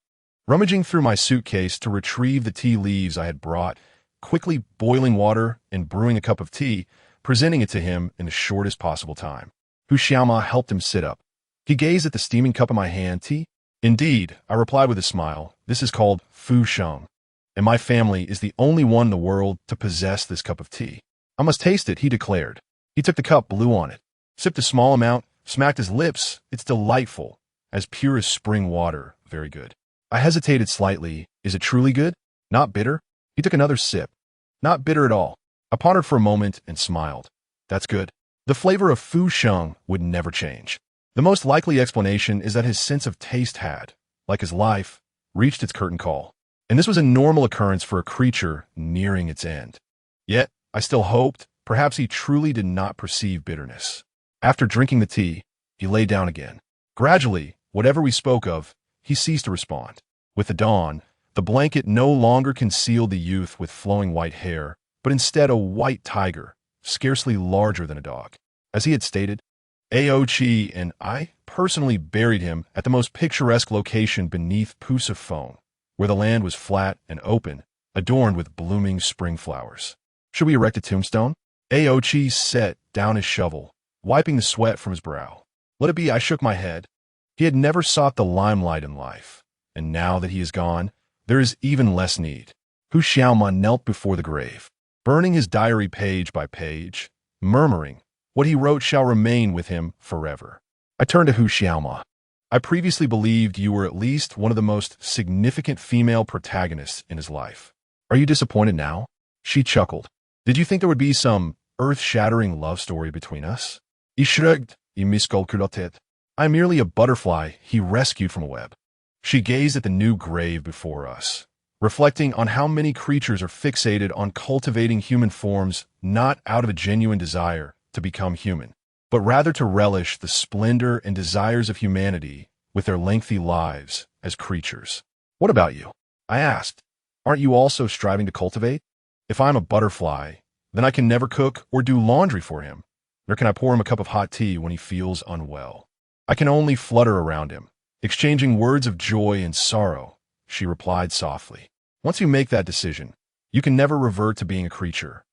rummaging through my suitcase to retrieve the tea leaves I had brought, quickly boiling water and brewing a cup of tea, presenting it to him in the shortest possible time. Hu Xiaoma helped him sit up. He gazed at the steaming cup in my hand. Tea? Indeed, I replied with a smile. This is called Fu Sheng, and my family is the only one in the world to possess this cup of tea. I must taste it, he declared. He took the cup, blew on it, sipped a small amount, smacked his lips. It's delightful, as pure as spring water. Very good. I hesitated slightly. Is it truly good? Not bitter? He took another sip. Not bitter at all. I pondered for a moment and smiled. That's good. The flavor of Fu Sheng would never change. The most likely explanation is that his sense of taste had, like his life, reached its curtain call. And this was a normal occurrence for a creature nearing its end. Yet, I still hoped, perhaps he truly did not perceive bitterness. After drinking the tea, he lay down again. Gradually, whatever we spoke of, he ceased to respond. With the dawn, The blanket no longer concealed the youth with flowing white hair, but instead a white tiger, scarcely larger than a dog. As he had stated, Aochi and I personally buried him at the most picturesque location beneath Pusafone, where the land was flat and open, adorned with blooming spring flowers. Should we erect a tombstone? Aochi set down his shovel, wiping the sweat from his brow. Let it be. I shook my head. He had never sought the limelight in life, and now that he is gone, there is even less need. Hu Xiaoma knelt before the grave, burning his diary page by page, murmuring, "What he wrote shall remain with him forever." I turned to Hu Xiaoma. I previously believed you were at least one of the most significant female protagonists in his life. Are you disappointed now? She chuckled. Did you think there would be some earth-shattering love story between us? He shrugged. He miscalculated. I'm merely a butterfly he rescued from a web. She gazed at the new grave before us, reflecting on how many creatures are fixated on cultivating human forms not out of a genuine desire to become human, but rather to relish the splendor and desires of humanity with their lengthy lives as creatures. What about you? I asked. Aren't you also striving to cultivate? If I'm a butterfly, then I can never cook or do laundry for him, nor can I pour him a cup of hot tea when he feels unwell. I can only flutter around him, exchanging words of joy and sorrow, she replied softly. Once you make that decision, you can never revert to being a creature.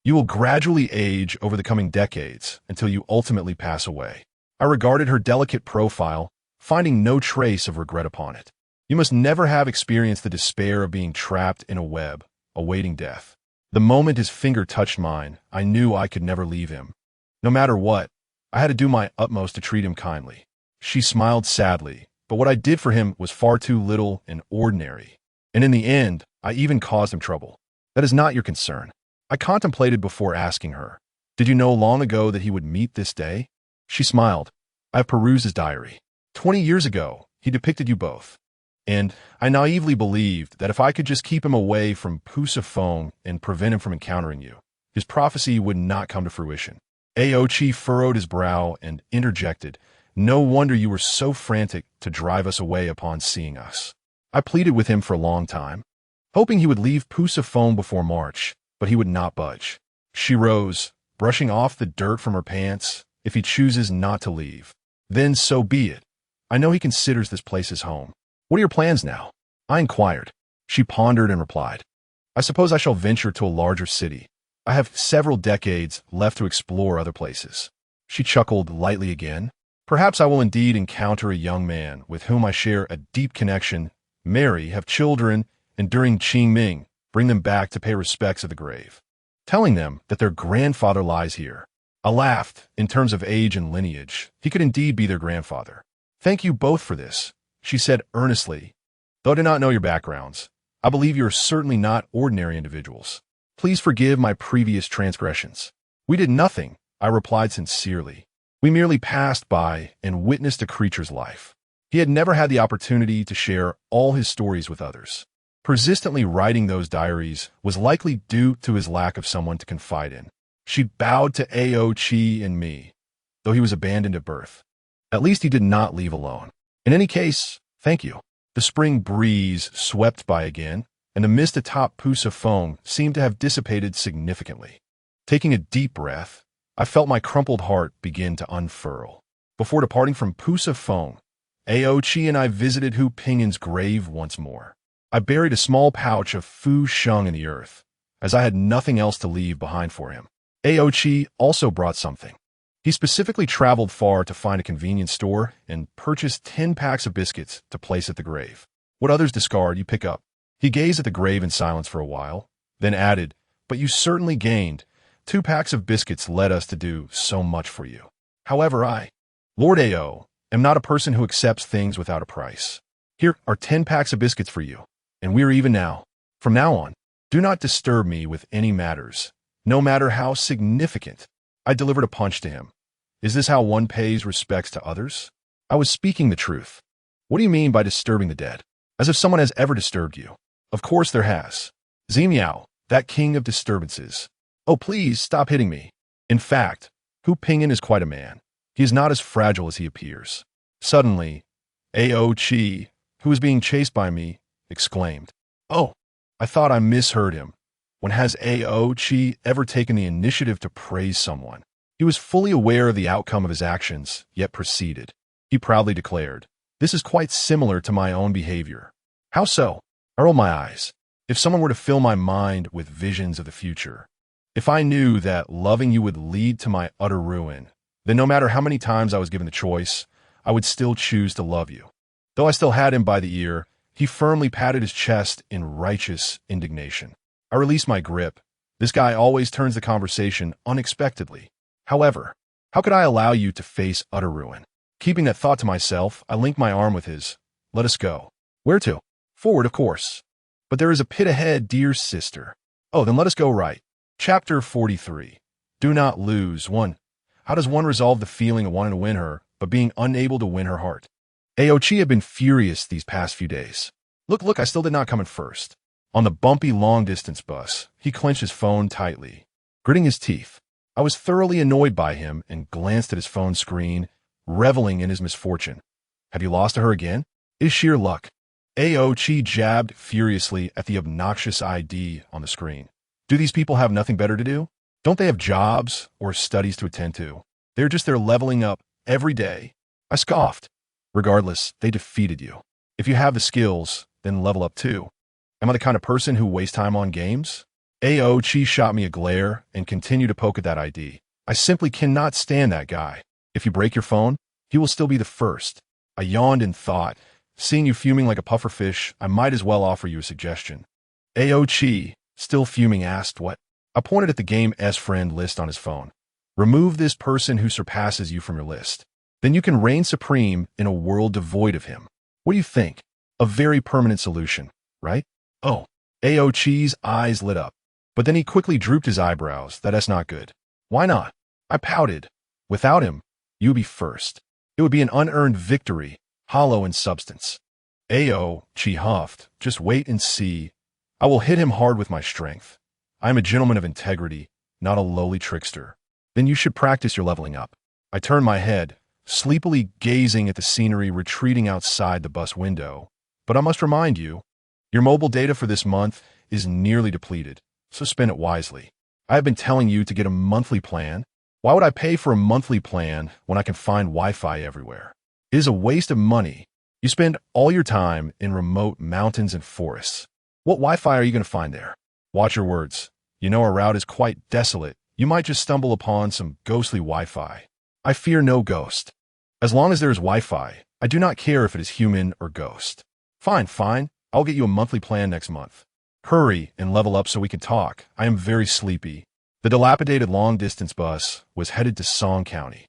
You will gradually age over the coming decades until you ultimately pass away. I regarded her delicate profile, finding no trace of regret upon it. You must never have experienced the despair of being trapped in a web, awaiting death. The moment his finger touched mine, I knew I could never leave him. No matter what, I had to do my utmost to treat him kindly. She smiled sadly, but what I did for him was far too little and ordinary. And in the end, I even caused him trouble. That is not your concern. I contemplated before asking her, did you know long ago that he would meet this day? She smiled. I have perused his diary. 20 years ago, he depicted you both. And I naively believed that if I could just keep him away from Pusafone and prevent him from encountering you, his prophecy would not come to fruition. Aochi furrowed his brow and interjected, no wonder you were so frantic to drive us away upon seeing us. I pleaded with him for a long time, hoping he would leave Pusafone before March, but he would not budge. She rose, brushing off the dirt from her pants. If he chooses not to leave, then so be it. I know he considers this place his home. What are your plans now? I inquired. She pondered and replied, I suppose I shall venture to a larger city. I have several decades left to explore other places. She chuckled lightly again. Perhaps I will indeed encounter a young man with whom I share a deep connection, marry, have children, and during Qingming, bring them back to pay respects at the grave, telling them that their grandfather lies here. I laughed. In terms of age and lineage, he could indeed be their grandfather. Thank you both for this, she said earnestly. Though I do not know your backgrounds, I believe you are certainly not ordinary individuals. Please forgive my previous transgressions. We did nothing, I replied sincerely. We merely passed by and witnessed a creature's life. He had never had the opportunity to share all his stories with others. Persistently writing those diaries was likely due to his lack of someone to confide in. She bowed to Aochi and me, though he was abandoned at birth. At least he did not leave alone. In any case, thank you. The spring breeze swept by again, and the mist atop Pusafone seemed to have dissipated significantly. Taking a deep breath, I felt my crumpled heart begin to unfurl. Before departing from Pusafone, Aochi and I visited Hu Pingin's grave once more. I buried a small pouch of fu sheng in the earth, as I had nothing else to leave behind for him. Aochi also brought something. He specifically traveled far to find a convenience store and purchased 10 packs of biscuits to place at the grave. What others discard, you pick up. He gazed at the grave in silence for a while, then added, but you certainly gained. 2 packs of biscuits led us to do so much for you. However, I, Lord Ao, am not a person who accepts things without a price. Here are 10 packs of biscuits for you, and we are even now. From now on, do not disturb me with any matters, no matter how significant. I delivered a punch to him. Is this how one pays respects to others? I was speaking the truth. What do you mean by disturbing the dead? As if someone has ever disturbed you. Of course there has. Ximeiyouhai, that king of disturbances. Oh, please stop hitting me. In fact, Hu Pingin is quite a man. He is not as fragile as he appears. Suddenly, Aochi, who was being chased by me, exclaimed, Oh, I thought I misheard him. When has Aochi ever taken the initiative to praise someone? He was fully aware of the outcome of his actions, yet proceeded. He proudly declared, "This is quite similar to my own behavior." How so? I rolled my eyes. If someone were to fill my mind with visions of the future, if I knew that loving you would lead to my utter ruin, then no matter how many times I was given the choice, I would still choose to love you. Though I still had him by the ear, he firmly patted his chest in righteous indignation. I released my grip. This guy always turns the conversation unexpectedly. However, how could I allow you to face utter ruin? Keeping that thought to myself, I linked my arm with his. Let us go. Where to? Forward, of course. But there is a pit ahead, dear sister. Oh, then let us go right. Chapter 43. Do not lose. 1. How does one resolve the feeling of wanting to win her, but being unable to win her heart? Aochi had been furious these past few days. Look, I still did not come in first. On the bumpy long-distance bus, he clenched his phone tightly, gritting his teeth. I was thoroughly annoyed by him and glanced at his phone screen, reveling in his misfortune. Have you lost to her again? It is sheer luck. Aochi jabbed furiously at the obnoxious ID on the screen. Do these people have nothing better to do? Don't they have jobs or studies to attend to? They're just there leveling up every day. I scoffed. Regardless, they defeated you. If you have the skills, then level up too. Am I the kind of person who wastes time on games? Aochi shot me a glare and continued to poke at that ID. I simply cannot stand that guy. If you break your phone, he will still be the first. I yawned in thought. Seeing you fuming like a pufferfish, I might as well offer you a suggestion. Aochi, still fuming, asked what? I pointed at the game S friend list on his phone. Remove this person who surpasses you from your list. Then you can reign supreme in a world devoid of him. What do you think? A very permanent solution, right? Oh, Aochi's eyes lit up. But then he quickly drooped his eyebrows. That's not good. Why not? I pouted. Without him, you would be first. It would be an unearned victory, hollow in substance. Aochi huffed. Just wait and see. I will hit him hard with my strength. I am a gentleman of integrity, not a lowly trickster. Then you should practice your leveling up. I turned my head, sleepily gazing at the scenery retreating outside the bus window. But I must remind you, your mobile data for this month is nearly depleted, so spend it wisely. I have been telling you to get a monthly plan. Why would I pay for a monthly plan when I can find Wi-Fi everywhere? It is a waste of money. You spend all your time in remote mountains and forests. What Wi-Fi are you going to find there? Watch your words. You know our route is quite desolate. You might just stumble upon some ghostly Wi-Fi. I fear no ghost. As long as there is Wi-Fi, I do not care if it is human or ghost. Fine. I'll get you a monthly plan next month. Hurry and level up so we can talk. I am very sleepy. The dilapidated long-distance bus was headed to Song County,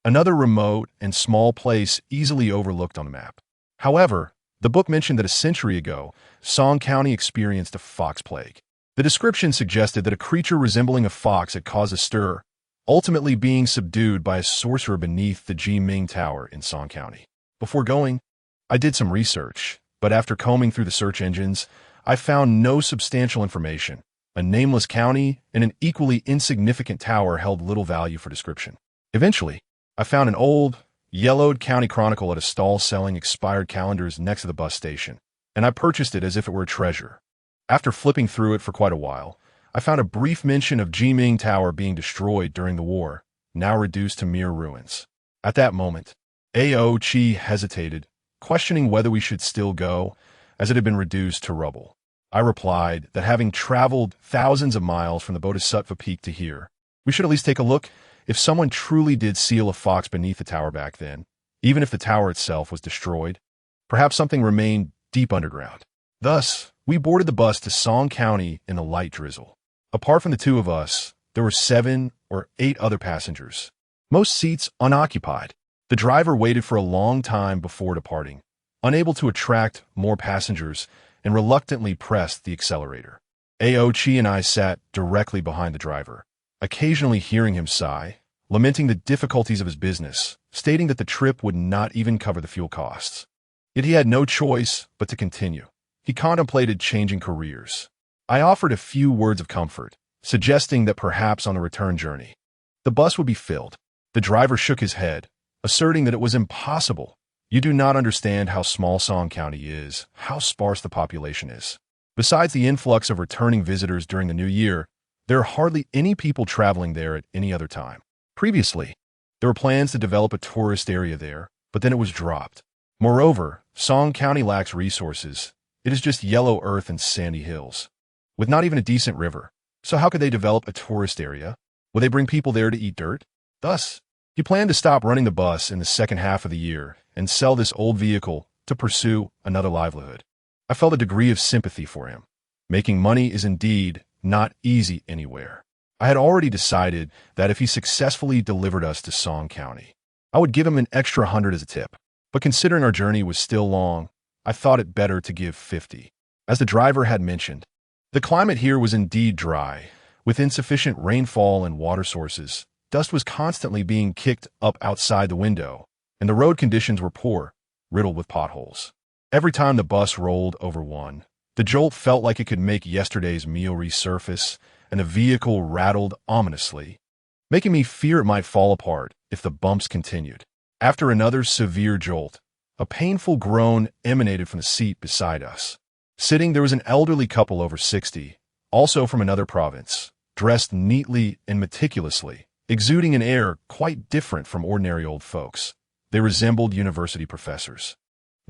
another remote and small place easily overlooked on the map. However, the book mentioned that a century ago, Song County experienced a fox plague. The description suggested that a creature resembling a fox had caused a stir, ultimately being subdued by a sorcerer beneath the Teeming Tower in Song County. Before going, I did some research, but after combing through the search engines, I found no substantial information. A nameless county and an equally insignificant tower held little value for description. Eventually, I found an old, yellowed county chronicle at a stall selling expired calendars next to the bus station, and I purchased it as if it were a treasure. After flipping through it for quite a while, I found a brief mention of Teeming Tower being destroyed during the war, now reduced to mere ruins. At that moment, Aochi hesitated, questioning whether we should still go, as it had been reduced to rubble. I replied that having traveled thousands of miles from the Bodhisattva Peak to here, we should at least take a look if someone truly did seal a fox beneath the tower back then, even if the tower itself was destroyed. Perhaps something remained deep underground. Thus, we boarded the bus to Song County in a light drizzle. Apart from the two of us, there were 7 or 8 other passengers, most seats unoccupied. The driver waited for a long time before departing, unable to attract more passengers, and reluctantly pressed the accelerator. Aochi and I sat directly behind the driver, occasionally hearing him sigh, lamenting the difficulties of his business, stating that the trip would not even cover the fuel costs. Yet he had no choice but to continue. He contemplated changing careers. I offered a few words of comfort, suggesting that perhaps on the return journey, the bus would be filled. The driver shook his head, asserting that it was impossible. You do not understand how small Song County is, how sparse the population is. Besides the influx of returning visitors during the new year, there are hardly any people traveling there at any other time. Previously, there were plans to develop a tourist area there, but then it was dropped. Moreover, Song County lacks resources. It is just yellow earth and sandy hills, with not even a decent river. So how could they develop a tourist area? Will they bring people there to eat dirt? Thus, he planned to stop running the bus in the second half of the year and sell this old vehicle to pursue another livelihood. I felt a degree of sympathy for him. Making money is indeed not easy anywhere. I had already decided that if he successfully delivered us to Song County, I would give him an extra 100 as a tip. But considering our journey was still long, I thought it better to give 50. As the driver had mentioned, the climate here was indeed dry, with insufficient rainfall and water sources. Dust was constantly being kicked up outside the window, and the road conditions were poor, riddled with potholes. Every time the bus rolled over one, the jolt felt like it could make yesterday's meal resurface, and the vehicle rattled ominously, making me fear it might fall apart if the bumps continued. After another severe jolt, a painful groan emanated from the seat beside us. Sitting, there was an elderly couple over 60, also from another province, dressed neatly and meticulously, exuding an air quite different from ordinary old folks. They resembled university professors.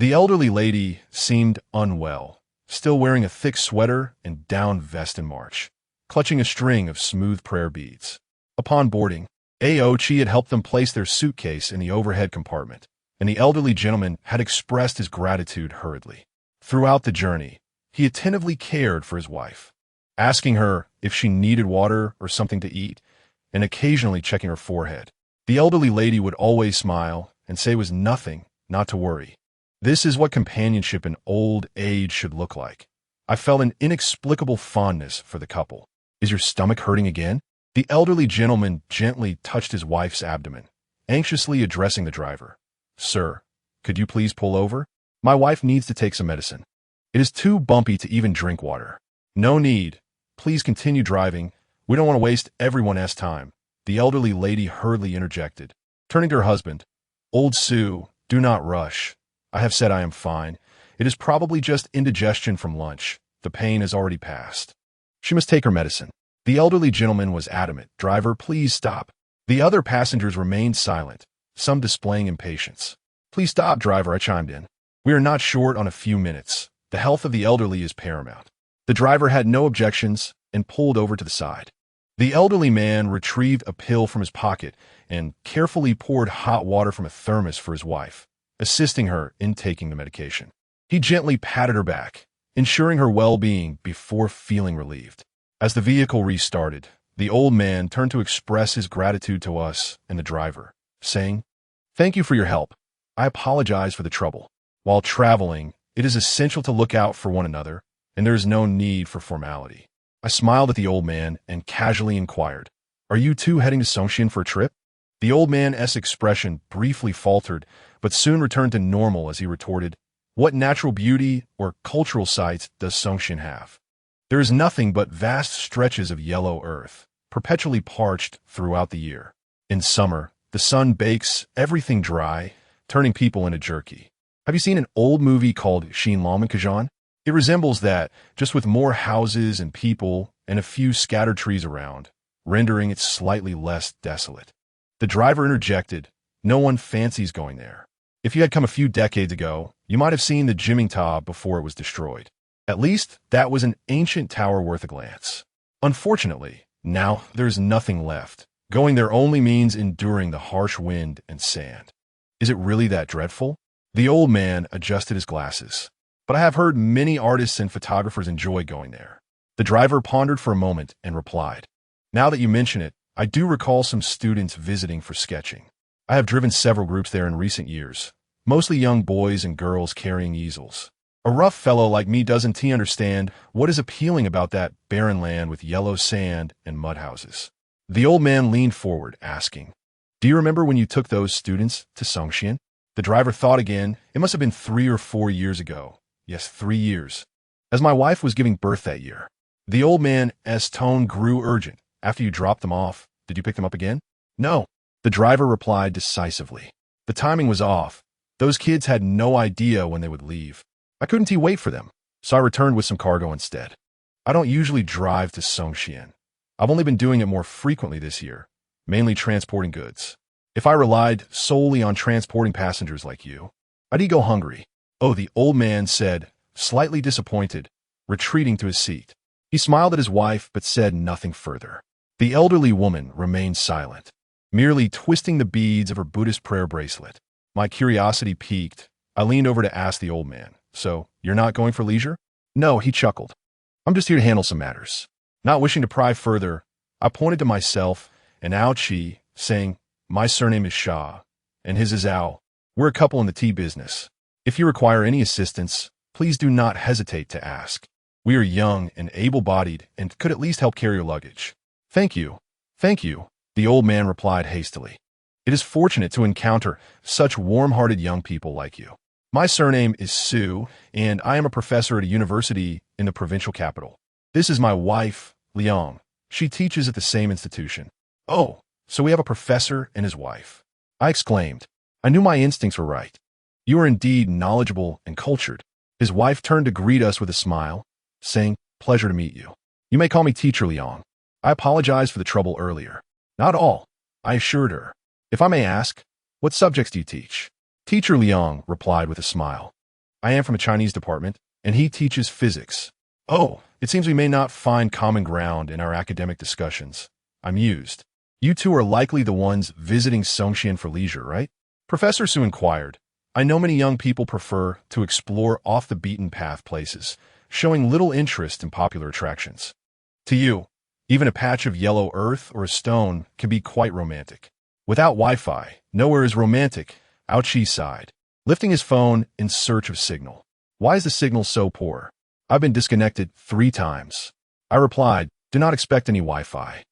The elderly lady seemed unwell, still wearing a thick sweater and down vest in March, clutching a string of smooth prayer beads. Upon boarding, Aochi had helped them place their suitcase in the overhead compartment, and the elderly gentleman had expressed his gratitude hurriedly. Throughout the journey, he attentively cared for his wife, asking her if she needed water or something to eat, and occasionally checking her forehead. The elderly lady would always smile and say it was nothing, not to worry. This is what companionship in old age should look like. I felt an inexplicable fondness for the couple. Is your stomach hurting again? The elderly gentleman gently touched his wife's abdomen, anxiously addressing the driver. Sir, could you please pull over? My wife needs to take some medicine. It is too bumpy to even drink water. No need. Please continue driving. We don't want to waste everyone's time. The elderly lady hurriedly interjected, turning to her husband. Old Sue, do not rush. I have said I am fine. It is probably just indigestion from lunch. The pain has already passed. She must take her medicine. The elderly gentleman was adamant. Driver, please stop. The other passengers remained silent, some displaying impatience. Please stop, driver, I chimed in. We are not short on a few minutes. The health of the elderly is paramount. The driver had no objections and pulled over to the side. The elderly man retrieved a pill from his pocket and carefully poured hot water from a thermos for his wife, assisting her in taking the medication. He gently patted her back, ensuring her well-being before feeling relieved. As the vehicle restarted, the old man turned to express his gratitude to us and the driver, saying, Thank you for your help. I apologize for the trouble. While traveling, it is essential to look out for one another, and there is no need for formality. I smiled at the old man and casually inquired, Are you two heading to Songshan for a trip? The old man's expression briefly faltered, but soon returned to normal as he retorted, What natural beauty or cultural sites does Songshan have? There is nothing but vast stretches of yellow earth, perpetually parched throughout the year. In summer, the sun bakes everything dry, turning people into jerky. Have you seen an old movie called Ximeiyouhai? It resembles that, just with more houses and people and a few scattered trees around, rendering it slightly less desolate. The driver interjected, No one fancies going there. If you had come a few decades ago, you might have seen the Ximeiyouhai before it was destroyed. At least, that was an ancient tower worth a glance. Unfortunately, now there is nothing left. Going there only means enduring the harsh wind and sand. Is it really that dreadful? The old man adjusted his glasses. But I have heard many artists and photographers enjoy going there. The driver pondered for a moment and replied, Now that you mention it, I do recall some students visiting for sketching. I have driven several groups there in recent years, mostly young boys and girls carrying easels. A rough fellow like me doesn't understand what is appealing about that barren land with yellow sand and mud houses. The old man leaned forward, asking, Do you remember when you took those students to Songshan? The driver thought again. It must have been 3 or 4 years ago. Yes, 3 years. As my wife was giving birth that year. The old man's tone grew urgent. After you dropped them off, did you pick them up again? No. The driver replied decisively. The timing was off. Those kids had no idea when they would leave. I couldn't wait for them. so I returned with some cargo instead. I don't usually drive to Songxian. I've only been doing it more frequently this year, mainly transporting goods. If I relied solely on transporting passengers like you, I'd go hungry. Oh, the old man said, slightly disappointed, retreating to his seat. He smiled at his wife but said nothing further. The elderly woman remained silent, merely twisting the beads of her Buddhist prayer bracelet. My curiosity piqued. I leaned over to ask the old man, "So, you're not going for leisure?" "No," he chuckled. "I'm just here to handle some matters." Not wishing to pry further, I pointed to myself and Ao Chi, saying, "My surname is Sha, and his is Ao. We're a couple in the tea business. If you require any assistance, please do not hesitate to ask. We are young and able-bodied and could at least help carry your luggage." "Thank you. Thank you," the old man replied hastily. "It is fortunate to encounter such warm-hearted young people like you. My surname is Su, and I am a professor at a university in the provincial capital. This is my wife, Liang. She teaches at the same institution." "Oh, so we have a professor and his wife," I exclaimed. I knew my instincts were right. "You are indeed knowledgeable and cultured." His wife turned to greet us with a smile, saying, "Pleasure to meet you. You may call me Teacher Liang." I apologized for the trouble earlier. "Not all," I assured her. "If I may ask, what subjects do you teach?" Teacher Liang replied with a smile. "I am from a Chinese department, and he teaches physics." "Oh, it seems we may not find common ground in our academic discussions," I mused. "You two are likely the ones visiting Songxian for leisure, right?" Professor Su inquired. "I know many young people prefer to explore off-the-beaten-path places, showing little interest in popular attractions. To you, even a patch of yellow earth or a stone can be quite romantic. Without Wi-Fi, nowhere is romantic," Ao Chi sighed, lifting his phone in search of signal. "Why is the signal so poor? I've been disconnected 3 times. I replied, "Do not expect any Wi-Fi.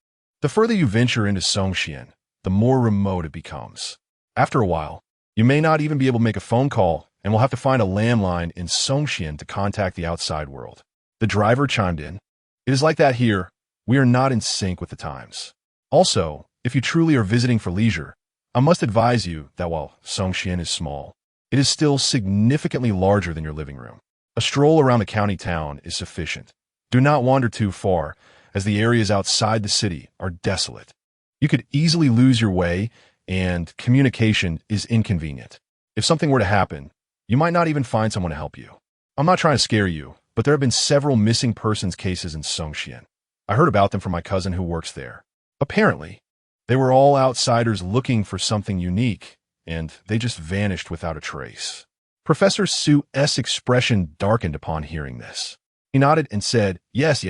The further you venture into Songxian, the more remote it becomes. After a while, you may not even be able to make a phone call, and will have to find a landline in Songxian to contact the outside world." The driver chimed in. "It is like that here. We are not in sync with the times. Also, if you truly are visiting for leisure, I must advise you that while Songxian is small, it is still significantly larger than your living room. A stroll around the county town is sufficient. Do not wander too far, as the areas outside the city are desolate. You could easily lose your way, and communication is inconvenient. If something were to happen, you might not even find someone to help you. I'm not trying to scare you, but there have been several missing persons cases in Songxian. I heard about them from my cousin who works there. Apparently, they were all outsiders looking for something unique, and they just vanished without a trace." Professor Su's expression darkened upon hearing this. He nodded and said, Yes,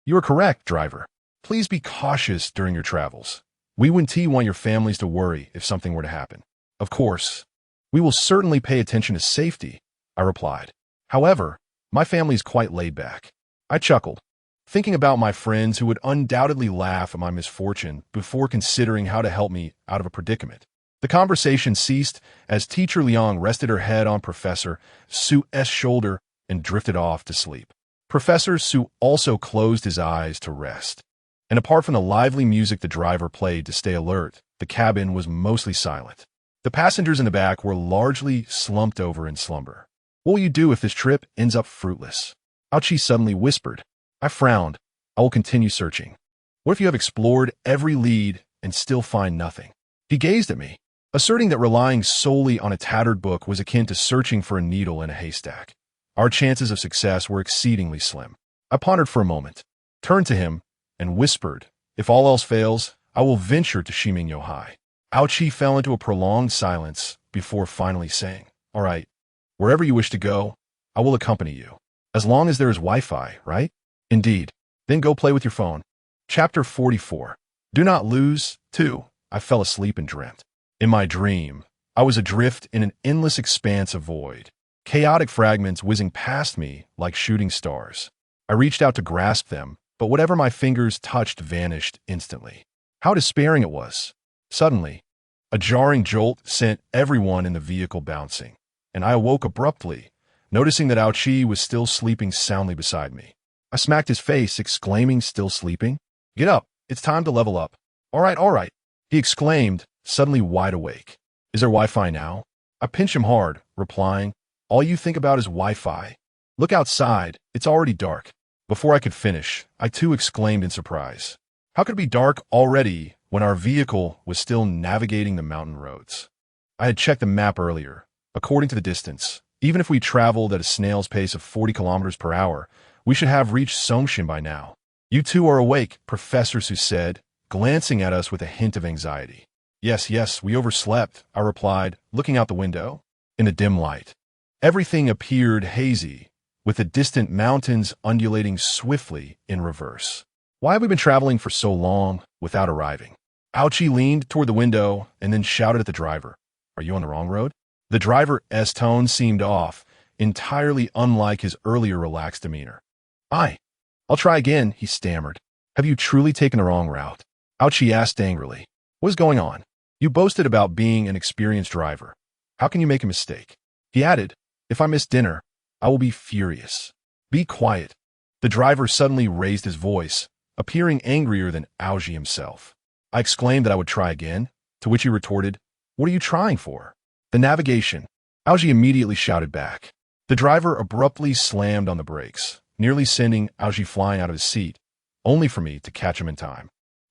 you are correct, driver. Please be cautious during your travels. We wouldn't want your families to worry if something were to happen." "Of course, we will certainly pay attention to safety," I replied. "However, my family is quite laid back." I chuckled, thinking about my friends who would undoubtedly laugh at my misfortune before considering how to help me out of a predicament. The conversation ceased as Teacher Liang rested her head on Professor Su's shoulder and drifted off to sleep. Professor Su also closed his eyes to rest. And apart from the lively music the driver played to stay alert, the cabin was mostly silent. The passengers in the back were largely slumped over in slumber. "What will you do if this trip ends up fruitless?" Ao Chi suddenly whispered. I frowned. "I will continue searching." "What if you have explored every lead and still find nothing?" He gazed at me, asserting that relying solely on a tattered book was akin to searching for a needle in a haystack. Our chances of success were exceedingly slim. I pondered for a moment, turned to him, and whispered, "If all else fails, I will venture to Ximeiyouhai." Ao Chi fell into a prolonged silence before finally saying, "All right, wherever you wish to go, I will accompany you. As long as there is Wi-Fi, right?" "Indeed. Then go play with your phone." Chapter 44. Do not lose, too. I fell asleep and dreamt. In my dream, I was adrift in an endless expanse of void, chaotic fragments whizzing past me like shooting stars. I reached out to grasp them, but whatever my fingers touched vanished instantly. How despairing it was. Suddenly, a jarring jolt sent everyone in the vehicle bouncing, and I awoke abruptly, noticing that Ao Chi was still sleeping soundly beside me. I smacked his face, exclaiming, "Still sleeping? Get up, it's time to level up." All right, he exclaimed, suddenly wide awake. "Is there Wi-Fi now?" I pinched him hard, replying, "All you think about is Wi-Fi. Look outside, it's already dark. Before I could finish, I too exclaimed in surprise. How could it be dark already when our vehicle was still navigating the mountain roads? I had checked the map earlier. According to the distance, even if we traveled at a snail's pace of 40 kilometers per hour, we should have reached Songshan by now. You two are awake, Professor Su said, glancing at us with a hint of anxiety. Yes, we overslept, I replied, looking out the window. In the dim light, everything appeared hazy, with the distant mountains undulating swiftly in reverse. Why have we been traveling for so long without arriving? Ouchie leaned toward the window and then shouted at the driver. Are you on the wrong road? The driver's tone seemed off, entirely unlike his earlier relaxed demeanor. I'll try again, he stammered. Have you truly taken the wrong route? Ouchie asked angrily. What is going on? You boasted about being an experienced driver. How can you make a mistake? He added, if I miss dinner, I will be furious. Be quiet. The driver suddenly raised his voice, appearing angrier than Ouchie himself. I exclaimed that I would try again, to which he retorted, what are you trying for? The navigation. Ouchie immediately shouted back. The driver abruptly slammed on the brakes, nearly sending Ouchie flying out of his seat, only for me to catch him in time.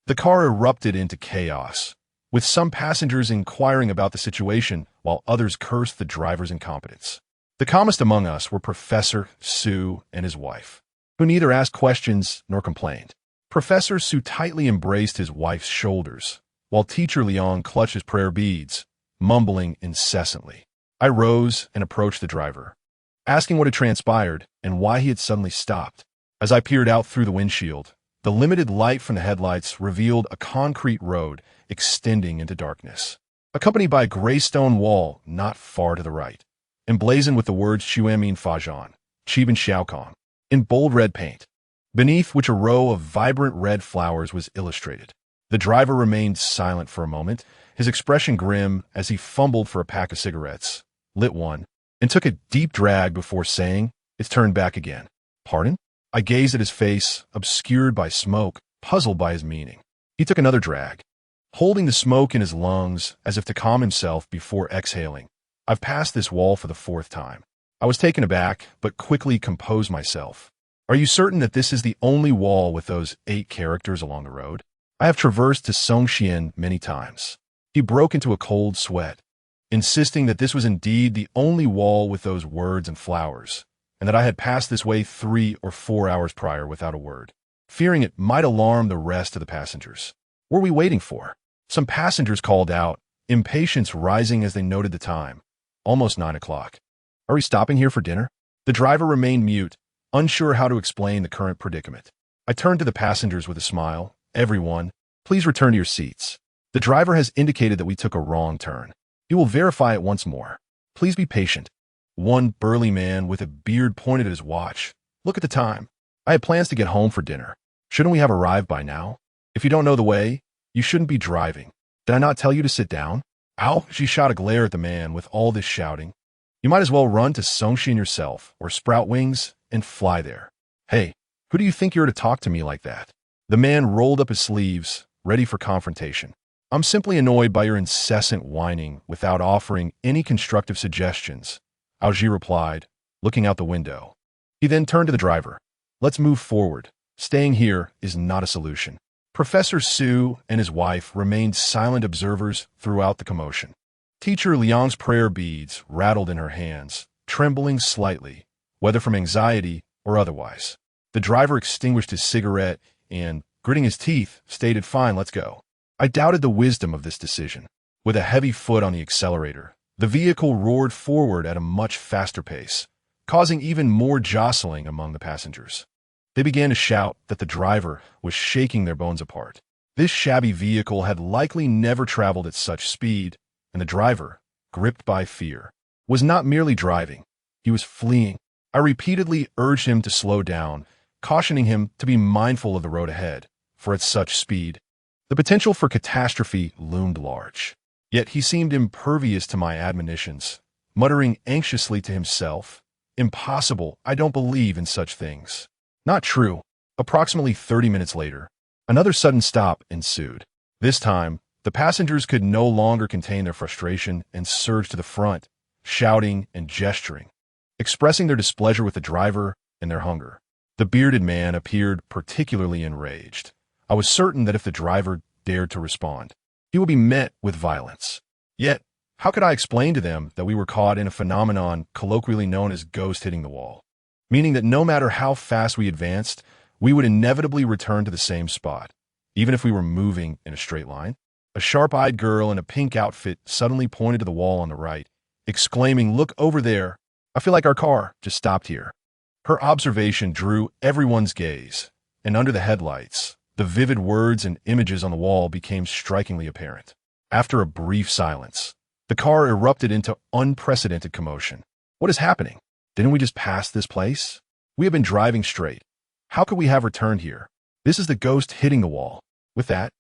The car erupted into chaos, with some passengers inquiring about the situation while others cursed the driver's incompetence. The calmest among us were Professor Su and his wife, who neither asked questions nor complained. Professor Su tightly embraced his wife's shoulders, while Teacher Liang clutched his prayer beads, mumbling incessantly. I rose and approached the driver, asking what had transpired and why he had suddenly stopped. As I peered out through the windshield, the limited light from the headlights revealed a concrete road extending into darkness, accompanied by a gray stone wall not far to the right, emblazoned with the words Xuanmin Fajan, Chiban Xiaokong, in bold red paint, beneath which a row of vibrant red flowers was illustrated. The driver remained silent for a moment, his expression grim as he fumbled for a pack of cigarettes, lit one, and took a deep drag before saying, it's turned back again. Pardon? I gazed at his face, obscured by smoke, puzzled by his meaning. He took another drag, holding the smoke in his lungs as if to calm himself before exhaling. I've passed this wall for the 4th time. I was taken aback, but quickly composed myself. Are you certain that this is the only wall with those 8 characters along the road? I have traversed to Songshan many times. He broke into a cold sweat, insisting that this was indeed the only wall with those words and flowers, and that I had passed this way 3 or 4 hours prior without a word, fearing it might alarm the rest of the passengers. What were we waiting for? Some passengers called out, impatience rising as they noted the time. Almost 9 o'clock. Are we stopping here for dinner? The driver remained mute, unsure how to explain the current predicament. I turned to the passengers with a smile. Everyone, please return to your seats. The driver has indicated that we took a wrong turn. He will verify it once more. Please be patient. One burly man with a beard pointed at his watch. Look at the time. I had plans to get home for dinner. Shouldn't we have arrived by now? If you don't know the way, you shouldn't be driving. Did I not tell you to sit down? Ow! She shot a glare at the man with all this shouting. You might as well run to Songshan yourself, or sprout wings and fly there. Hey, who do you think you're to talk to me like that? The man rolled up his sleeves, ready for confrontation. I'm simply annoyed by your incessant whining without offering any constructive suggestions, Aoji replied, looking out the window. He then turned to the driver. Let's move forward. Staying here is not a solution. Professor Su and his wife remained silent observers throughout the commotion. Teacher Liang's prayer beads rattled in her hands, trembling slightly, whether from anxiety or otherwise. The driver extinguished his cigarette and, gritting his teeth, stated, fine, let's go. I doubted the wisdom of this decision. With a heavy foot on the accelerator, the vehicle roared forward at a much faster pace, causing even more jostling among the passengers. They began to shout that the driver was shaking their bones apart. This shabby vehicle had likely never traveled at such speed, and the driver, gripped by fear, was not merely driving, he was fleeing. I repeatedly urged him to slow down, cautioning him to be mindful of the road ahead, for at such speed, the potential for catastrophe loomed large. Yet he seemed impervious to my admonitions, muttering anxiously to himself, impossible, I don't believe in such things. Not true. Approximately 30 minutes later, another sudden stop ensued. This time, the passengers could no longer contain their frustration and surged to the front, shouting and gesturing. expressing their displeasure with the driver and their hunger. The bearded man appeared particularly enraged. I was certain that if the driver dared to respond, he would be met with violence. Yet, how could I explain to them that we were caught in a phenomenon colloquially known as ghost hitting the wall? Meaning that no matter how fast we advanced, we would inevitably return to the same spot, even if we were moving in a straight line. A sharp-eyed girl in a pink outfit suddenly pointed to the wall on the right, exclaiming, "Look over there! I feel like our car just stopped here." Her observation drew everyone's gaze, and under the headlights, the vivid words and images on the wall became strikingly apparent. After a brief silence, the car erupted into unprecedented commotion. What is happening? Didn't we just pass this place? We have been driving straight. How could we have returned here? This is the ghost hitting the wall. With that,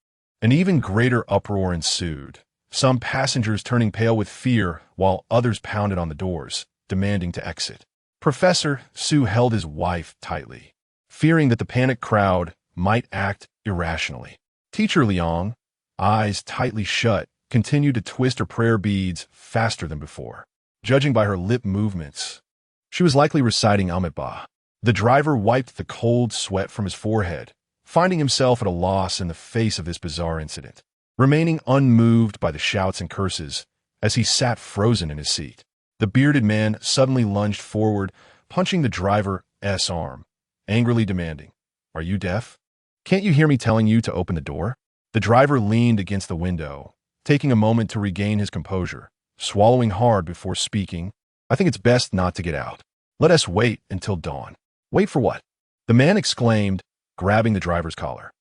an even greater uproar ensued, some passengers turning pale with fear while others pounded on the doors, demanding to exit. Professor Su held his wife tightly, fearing that the panicked crowd might act irrationally. Teacher Liang, eyes tightly shut, continued to twist her prayer beads faster than before. Judging by her lip movements, she was likely reciting Amitabha. The driver wiped the cold sweat from his forehead, finding himself at a loss in the face of this bizarre incident, remaining unmoved by the shouts and curses as he sat frozen in his seat. The bearded man suddenly lunged forward, punching the driver's arm, angrily demanding, "Are you deaf? Can't you hear me telling you to open the door?" The driver leaned against the window, taking a moment to regain his composure, swallowing hard before speaking. "I think it's best not to get out. Let us wait until dawn." "Wait for what?" the man exclaimed, grabbing the driver's collar.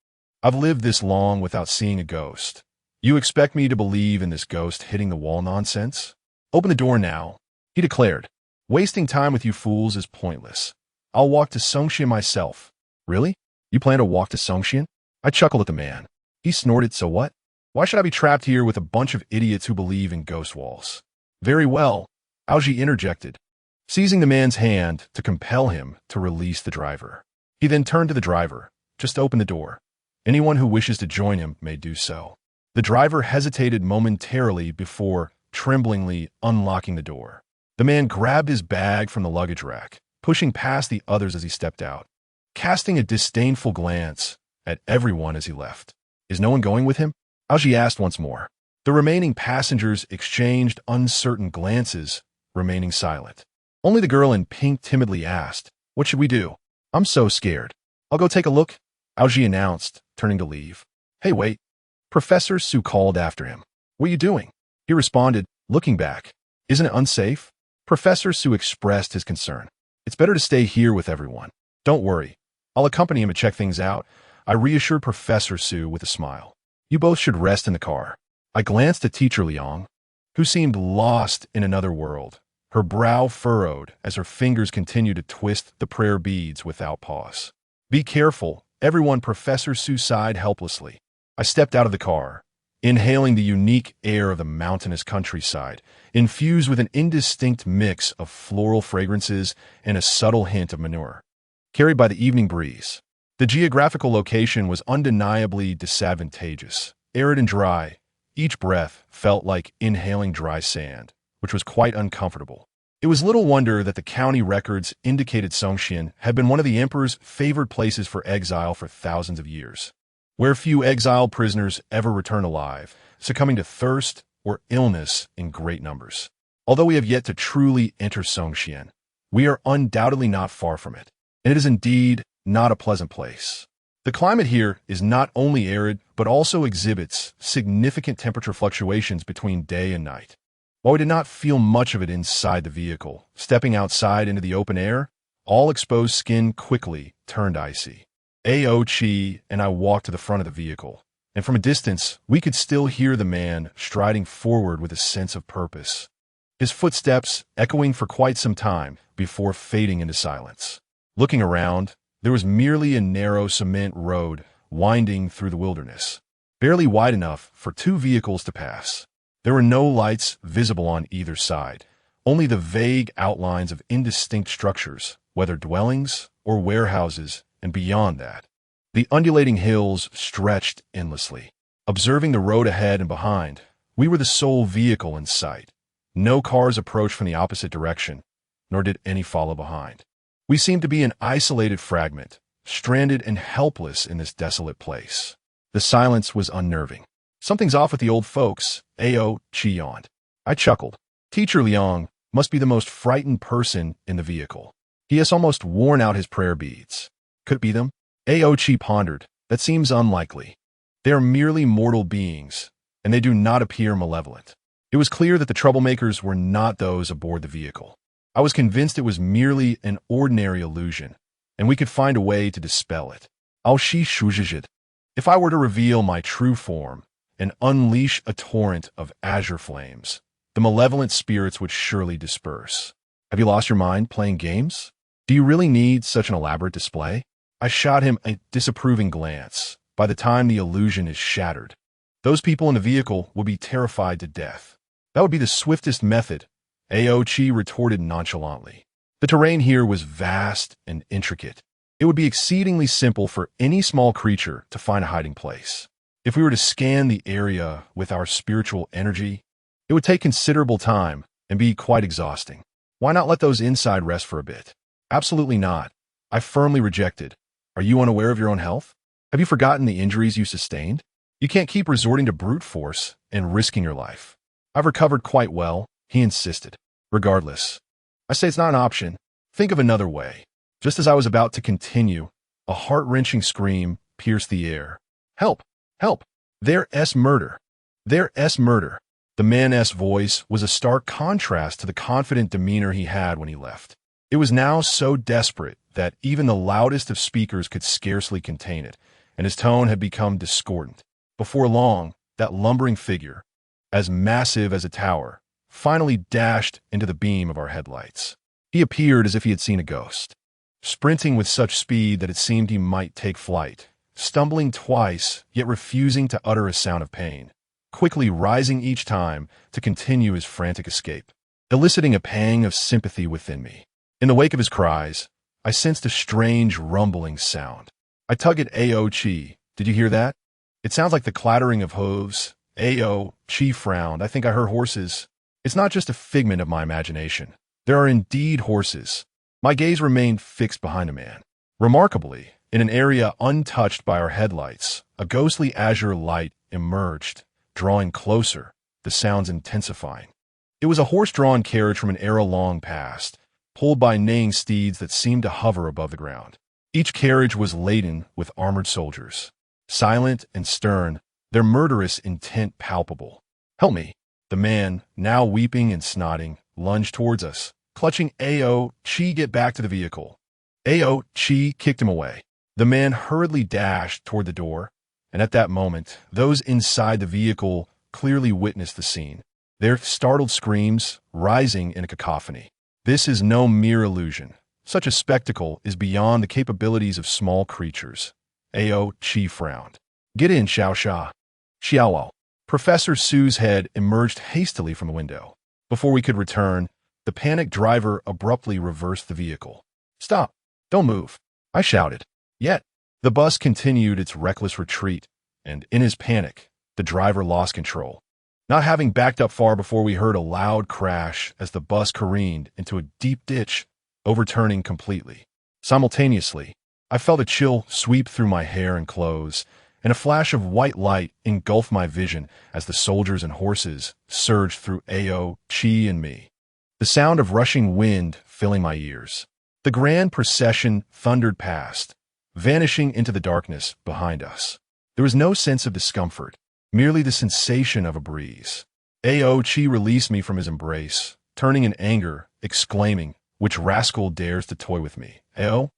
"I've lived this long without seeing a ghost. You expect me to believe in this ghost hitting the wall nonsense? Open the door now," he declared. "Wasting time with you fools is pointless. I'll walk to Songshan myself." "Really? You plan to walk to Songshan?" I chuckled at the man. He snorted, "So what? Why should I be trapped here with a bunch of idiots who believe in ghost walls?" "Very well," Aoji interjected, seizing the man's hand to compel him to release the driver. He then turned to the driver. "Just open the door. Anyone who wishes to join him may do so." The driver hesitated momentarily before tremblingly unlocking the door. The man grabbed his bag from the luggage rack, pushing past the others as he stepped out, casting a disdainful glance at everyone as he left. "Is no one going with him?" Aoji asked once more. The remaining passengers exchanged uncertain glances, remaining silent. Only the girl in pink timidly asked, "What should we do?" "I'm so scared. I'll go take a look," Aoji announced, turning to leave. "Hey, wait." Professor Su called after him. "What are you doing?" He responded, looking back. "Isn't it unsafe?" Professor Su expressed his concern. "It's better to stay here with everyone. Don't worry. I'll accompany him to check things out," I reassured Professor Su with a smile. "You both should rest in the car." I glanced at Teacher Liang, who seemed lost in another world, her brow furrowed as her fingers continued to twist the prayer beads without pause. "Be careful, everyone," Professor Su sighed helplessly. I stepped out of the car, inhaling the unique air of the mountainous countryside, infused with an indistinct mix of floral fragrances and a subtle hint of manure, carried by the evening breeze. The geographical location was undeniably disadvantageous, arid and dry. Each breath felt like inhaling dry sand, which was quite uncomfortable. It was little wonder that the county records indicated Songshan had been one of the emperor's favored places for exile for thousands of years, where few exiled prisoners ever return alive, succumbing to thirst or illness in great numbers. Although we have yet to truly enter Songshan, we are undoubtedly not far from it, and it is indeed not a pleasant place. The climate here is not only arid, but also exhibits significant temperature fluctuations between day and night. While we did not feel much of it inside the vehicle, stepping outside into the open air, all exposed skin quickly turned icy. Aochi and I walked to the front of the vehicle, and from a distance, we could still hear the man striding forward with a sense of purpose, his footsteps echoing for quite some time before fading into silence. Looking around, there was merely a narrow cement road winding through the wilderness, barely wide enough for two vehicles to pass. There were no lights visible on either side, only the vague outlines of indistinct structures, whether dwellings or warehouses, and beyond that, the undulating hills stretched endlessly. Observing the road ahead and behind, we were the sole vehicle in sight. No cars approached from the opposite direction, nor did any follow behind. We seemed to be an isolated fragment, stranded and helpless in this desolate place. The silence was unnerving. Something's off with the old folks, Ao Chi yawned. I chuckled. Teacher Liang must be the most frightened person in the vehicle. He has almost worn out his prayer beads. Could it be them? Ao Chi pondered. That seems unlikely. They are merely mortal beings, and they do not appear malevolent. It was clear that the troublemakers were not those aboard the vehicle. I was convinced it was merely an ordinary illusion, and we could find a way to dispel it. If I were to reveal my true form and unleash a torrent of azure flames, the malevolent spirits would surely disperse. Have you lost your mind playing games? Do you really need such an elaborate display? I shot him a disapproving glance. By the time the illusion is shattered, those people in the vehicle will be terrified to death. That would be the swiftest method, Ao Chi retorted nonchalantly. The terrain here was vast and intricate. It would be exceedingly simple for any small creature to find a hiding place. If we were to scan the area with our spiritual energy, it would take considerable time and be quite exhausting. Why not let those inside rest for a bit? Absolutely not. I firmly rejected. Are you unaware of your own health? Have you forgotten the injuries you sustained? You can't keep resorting to brute force and risking your life. I've recovered quite well, he insisted. Regardless, I say it's not an option. Think of another way. Just as I was about to continue, a heart-wrenching scream pierced the air. Help! Help! There's murder! There's murder! The man's voice was a stark contrast to the confident demeanor he had when he left. It was now so desperate that even the loudest of speakers could scarcely contain it, and his tone had become discordant. Before long, that lumbering figure, as massive as a tower, finally dashed into the beam of our headlights. He appeared as if he had seen a ghost, sprinting with such speed that it seemed he might take flight, stumbling twice, yet refusing to utter a sound of pain, quickly rising each time to continue his frantic escape, eliciting a pang of sympathy within me. In the wake of his cries, I sensed a strange rumbling sound. I tugged at Ao Chi. Did you hear that? It sounds like the clattering of hooves. Ao Chi frowned. I think I heard horses. It's not just a figment of my imagination. There are indeed horses. My gaze remained fixed behind a man. Remarkably, in an area untouched by our headlights, a ghostly azure light emerged, drawing closer, the sounds intensifying. It was a horse-drawn carriage from an era long past, pulled by neighing steeds that seemed to hover above the ground. Each carriage was laden with armored soldiers. Silent and stern, their murderous intent palpable. Help me! The man, now weeping and snotting, lunged towards us, clutching Ao Chi. Get back to the vehicle. Ao Chi kicked him away. The man hurriedly dashed toward the door, and at that moment, those inside the vehicle clearly witnessed the scene, their startled screams rising in a cacophony. This is no mere illusion. Such a spectacle is beyond the capabilities of small creatures. Ao Chi frowned. Get in, Xiao Hu. Professor Su's head emerged hastily from the window. Before we could return, the panicked driver abruptly reversed the vehicle. Stop! Don't move! I shouted. Yet, the bus continued its reckless retreat, and in his panic, the driver lost control. Not having backed up far before we heard a loud crash as the bus careened into a deep ditch, overturning completely. Simultaneously, I felt a chill sweep through my hair and clothes, and a flash of white light engulfed my vision as the soldiers and horses surged through Ao Chi and me, the sound of rushing wind filling my ears. The grand procession thundered past, vanishing into the darkness behind us. There was no sense of discomfort, merely the sensation of a breeze. Ao Chi released me from his embrace, turning in anger, exclaiming, "Which rascal dares to toy with me? Ao?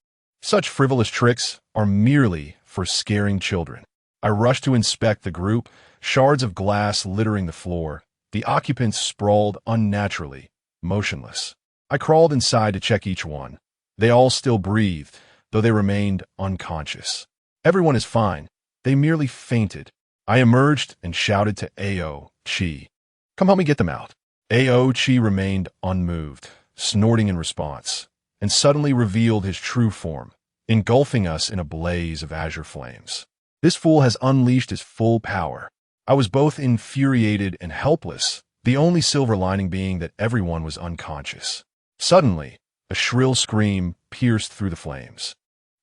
Such frivolous tricks are merely for scaring children." I rushed to inspect the group, shards of glass littering the floor. The occupants sprawled unnaturally, motionless. I crawled inside to check each one. They all still breathed, though they remained unconscious. Everyone is fine. They merely fainted. I emerged and shouted to Ao Chi. Come help me get them out. Ao Chi remained unmoved, snorting in response, and suddenly revealed his true form, engulfing us in a blaze of azure flames. This fool has unleashed his full power. I was both infuriated and helpless, the only silver lining being that everyone was unconscious. Suddenly, A shrill scream pierced through the flames.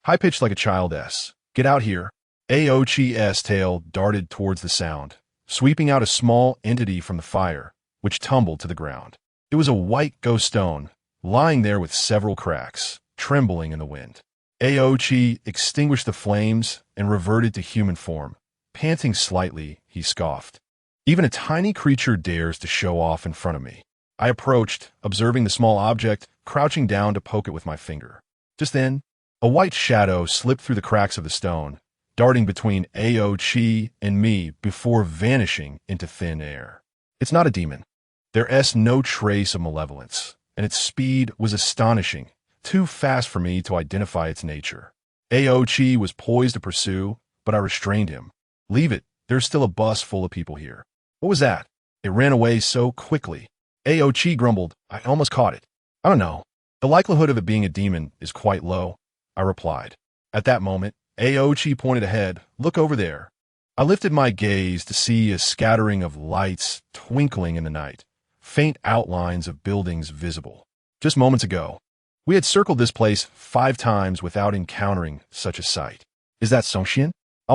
High-pitched like a child's. "Get out here." Aochi's tail darted towards the sound, sweeping out a small entity from the fire, which tumbled to the ground. It was a white Godstone, lying there with several cracks, trembling in the wind. Aochi extinguished the flames and reverted to human form. Panting slightly, he scoffed. "Even a tiny creature dares to show off in front of me." I approached, observing the small object, crouching down to poke it with my finger. Just then, a white shadow slipped through the cracks of the stone, darting between Aochi and me before vanishing into thin air. It's not a demon. There's no trace of malevolence, and its speed was astonishing, too fast for me to identify its nature. Aochi was poised to pursue, but I restrained him. "Leave it. There's still a bus full of people here." "What was that? It ran away so quickly." Aochi grumbled. "I almost caught it." "I don't know. The likelihood of it being a demon is quite low," I replied. At that moment, Aochi pointed ahead. "Look over there." I lifted my gaze to see a scattering of lights twinkling in the night, faint outlines of buildings visible. Just moments ago, we had circled this place 5 times without encountering such a sight. "Is that Songxian?"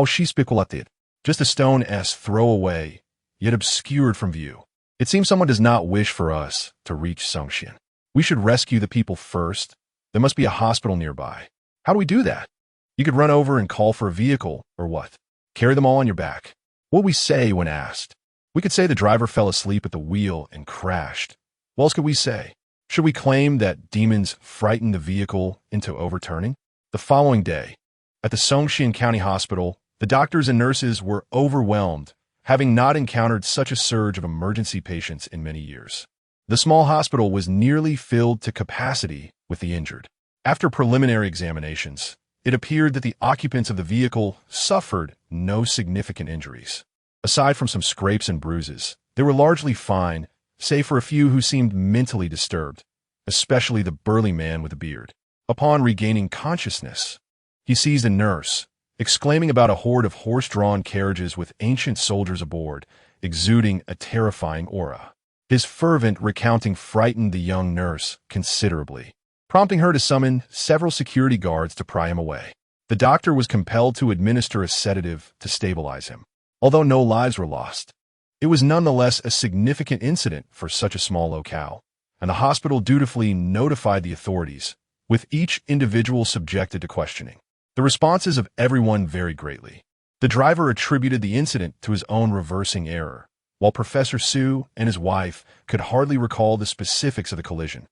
"She speculated." Just a stone's throw away, yet obscured from view. It seems someone does not wish for us to reach Songxian. We should rescue the people first. There must be a hospital nearby. How do we do that? You could run over and call for a vehicle, or what? Carry them all on your back. What would we say when asked? We could say the driver fell asleep at the wheel and crashed. What else could we say? Should we claim that demons frightened the vehicle into overturning? The following day, at the Songxian County Hospital, the doctors and nurses were overwhelmed, having not encountered such a surge of emergency patients in many years. The small hospital was nearly filled to capacity with the injured. After preliminary examinations, it appeared that the occupants of the vehicle suffered no significant injuries. Aside from some scrapes and bruises, they were largely fine, save for a few who seemed mentally disturbed, especially the burly man with a beard. Upon regaining consciousness, he seized a nurse, exclaiming about a horde of horse-drawn carriages with ancient soldiers aboard, exuding a terrifying aura. His fervent recounting frightened the young nurse considerably, prompting her to summon several security guards to pry him away. The doctor was compelled to administer a sedative to stabilize him. Although no lives were lost, it was nonetheless a significant incident for such a small locale, and the hospital dutifully notified the authorities, with each individual subjected to questioning. The responses of everyone varied greatly. The driver attributed the incident to his own reversing error, while Professor Su and his wife could hardly recall the specifics of the collision,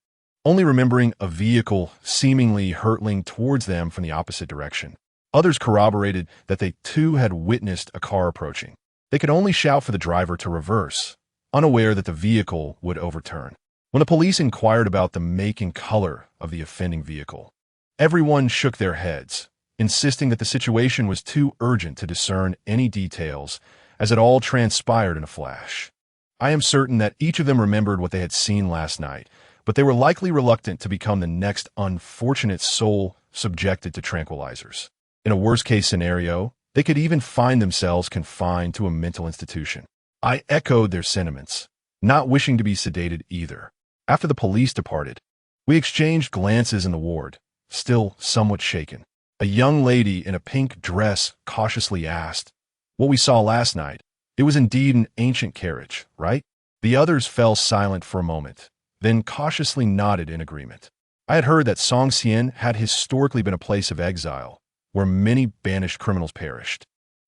only remembering a vehicle seemingly hurtling towards them from the opposite direction. Others corroborated that they too had witnessed a car approaching. They could only shout for the driver to reverse, unaware that the vehicle would overturn. When the police inquired about the make and color of the offending vehicle, everyone shook their heads, insisting that the situation was too urgent to discern any details, as it all transpired in a flash. I am certain that each of them remembered what they had seen last night, but they were likely reluctant to become the next unfortunate soul subjected to tranquilizers. In a worst-case scenario, they could even find themselves confined to a mental institution. I echoed their sentiments, not wishing to be sedated either. After the police departed, we exchanged glances in the ward, still somewhat shaken. A young lady in a pink dress cautiously asked, "What we saw last night, it was indeed an ancient carriage, right?" The others fell silent for a moment, then cautiously nodded in agreement. I had heard that Songxian had historically been a place of exile, where many banished criminals perished.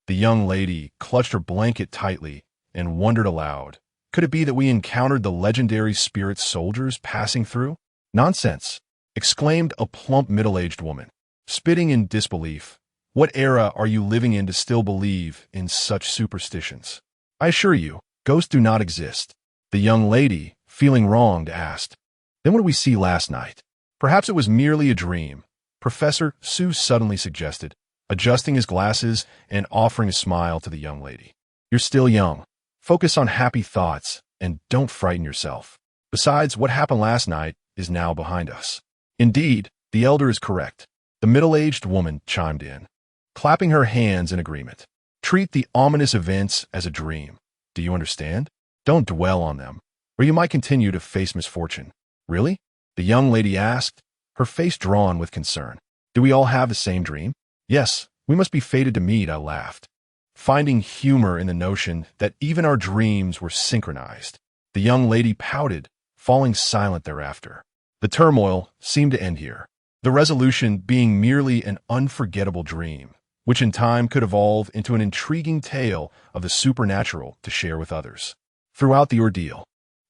The young lady clutched her blanket tightly and wondered aloud, could it be that we encountered the legendary spirit soldiers passing through? "Nonsense!" exclaimed a plump middle-aged woman, spitting in disbelief. "What era are you living in to still believe in such superstitions? I assure you, ghosts do not exist." The young lady, feeling wronged, asked, "Then what did we see last night?" "Perhaps it was merely a dream," Professor Su suddenly suggested, adjusting his glasses and offering a smile to the young lady. "You're still young. Focus on happy thoughts and don't frighten yourself. Besides, what happened last night is now behind us." "Indeed, the elder is correct," the middle-aged woman chimed in, clapping her hands in agreement. "Treat the ominous events as a dream. Do you understand? Don't dwell on them, or you might continue to face misfortune." "Really?" the young lady asked, her face drawn with concern. Do we all have the same dream? Yes, we must be fated to meet, I laughed, finding humor in the notion that even our dreams were synchronized. The young lady pouted, falling silent thereafter. The turmoil seemed to end here, the resolution being merely an unforgettable dream, which in time could evolve into an intriguing tale of the supernatural to share with others. Throughout the ordeal,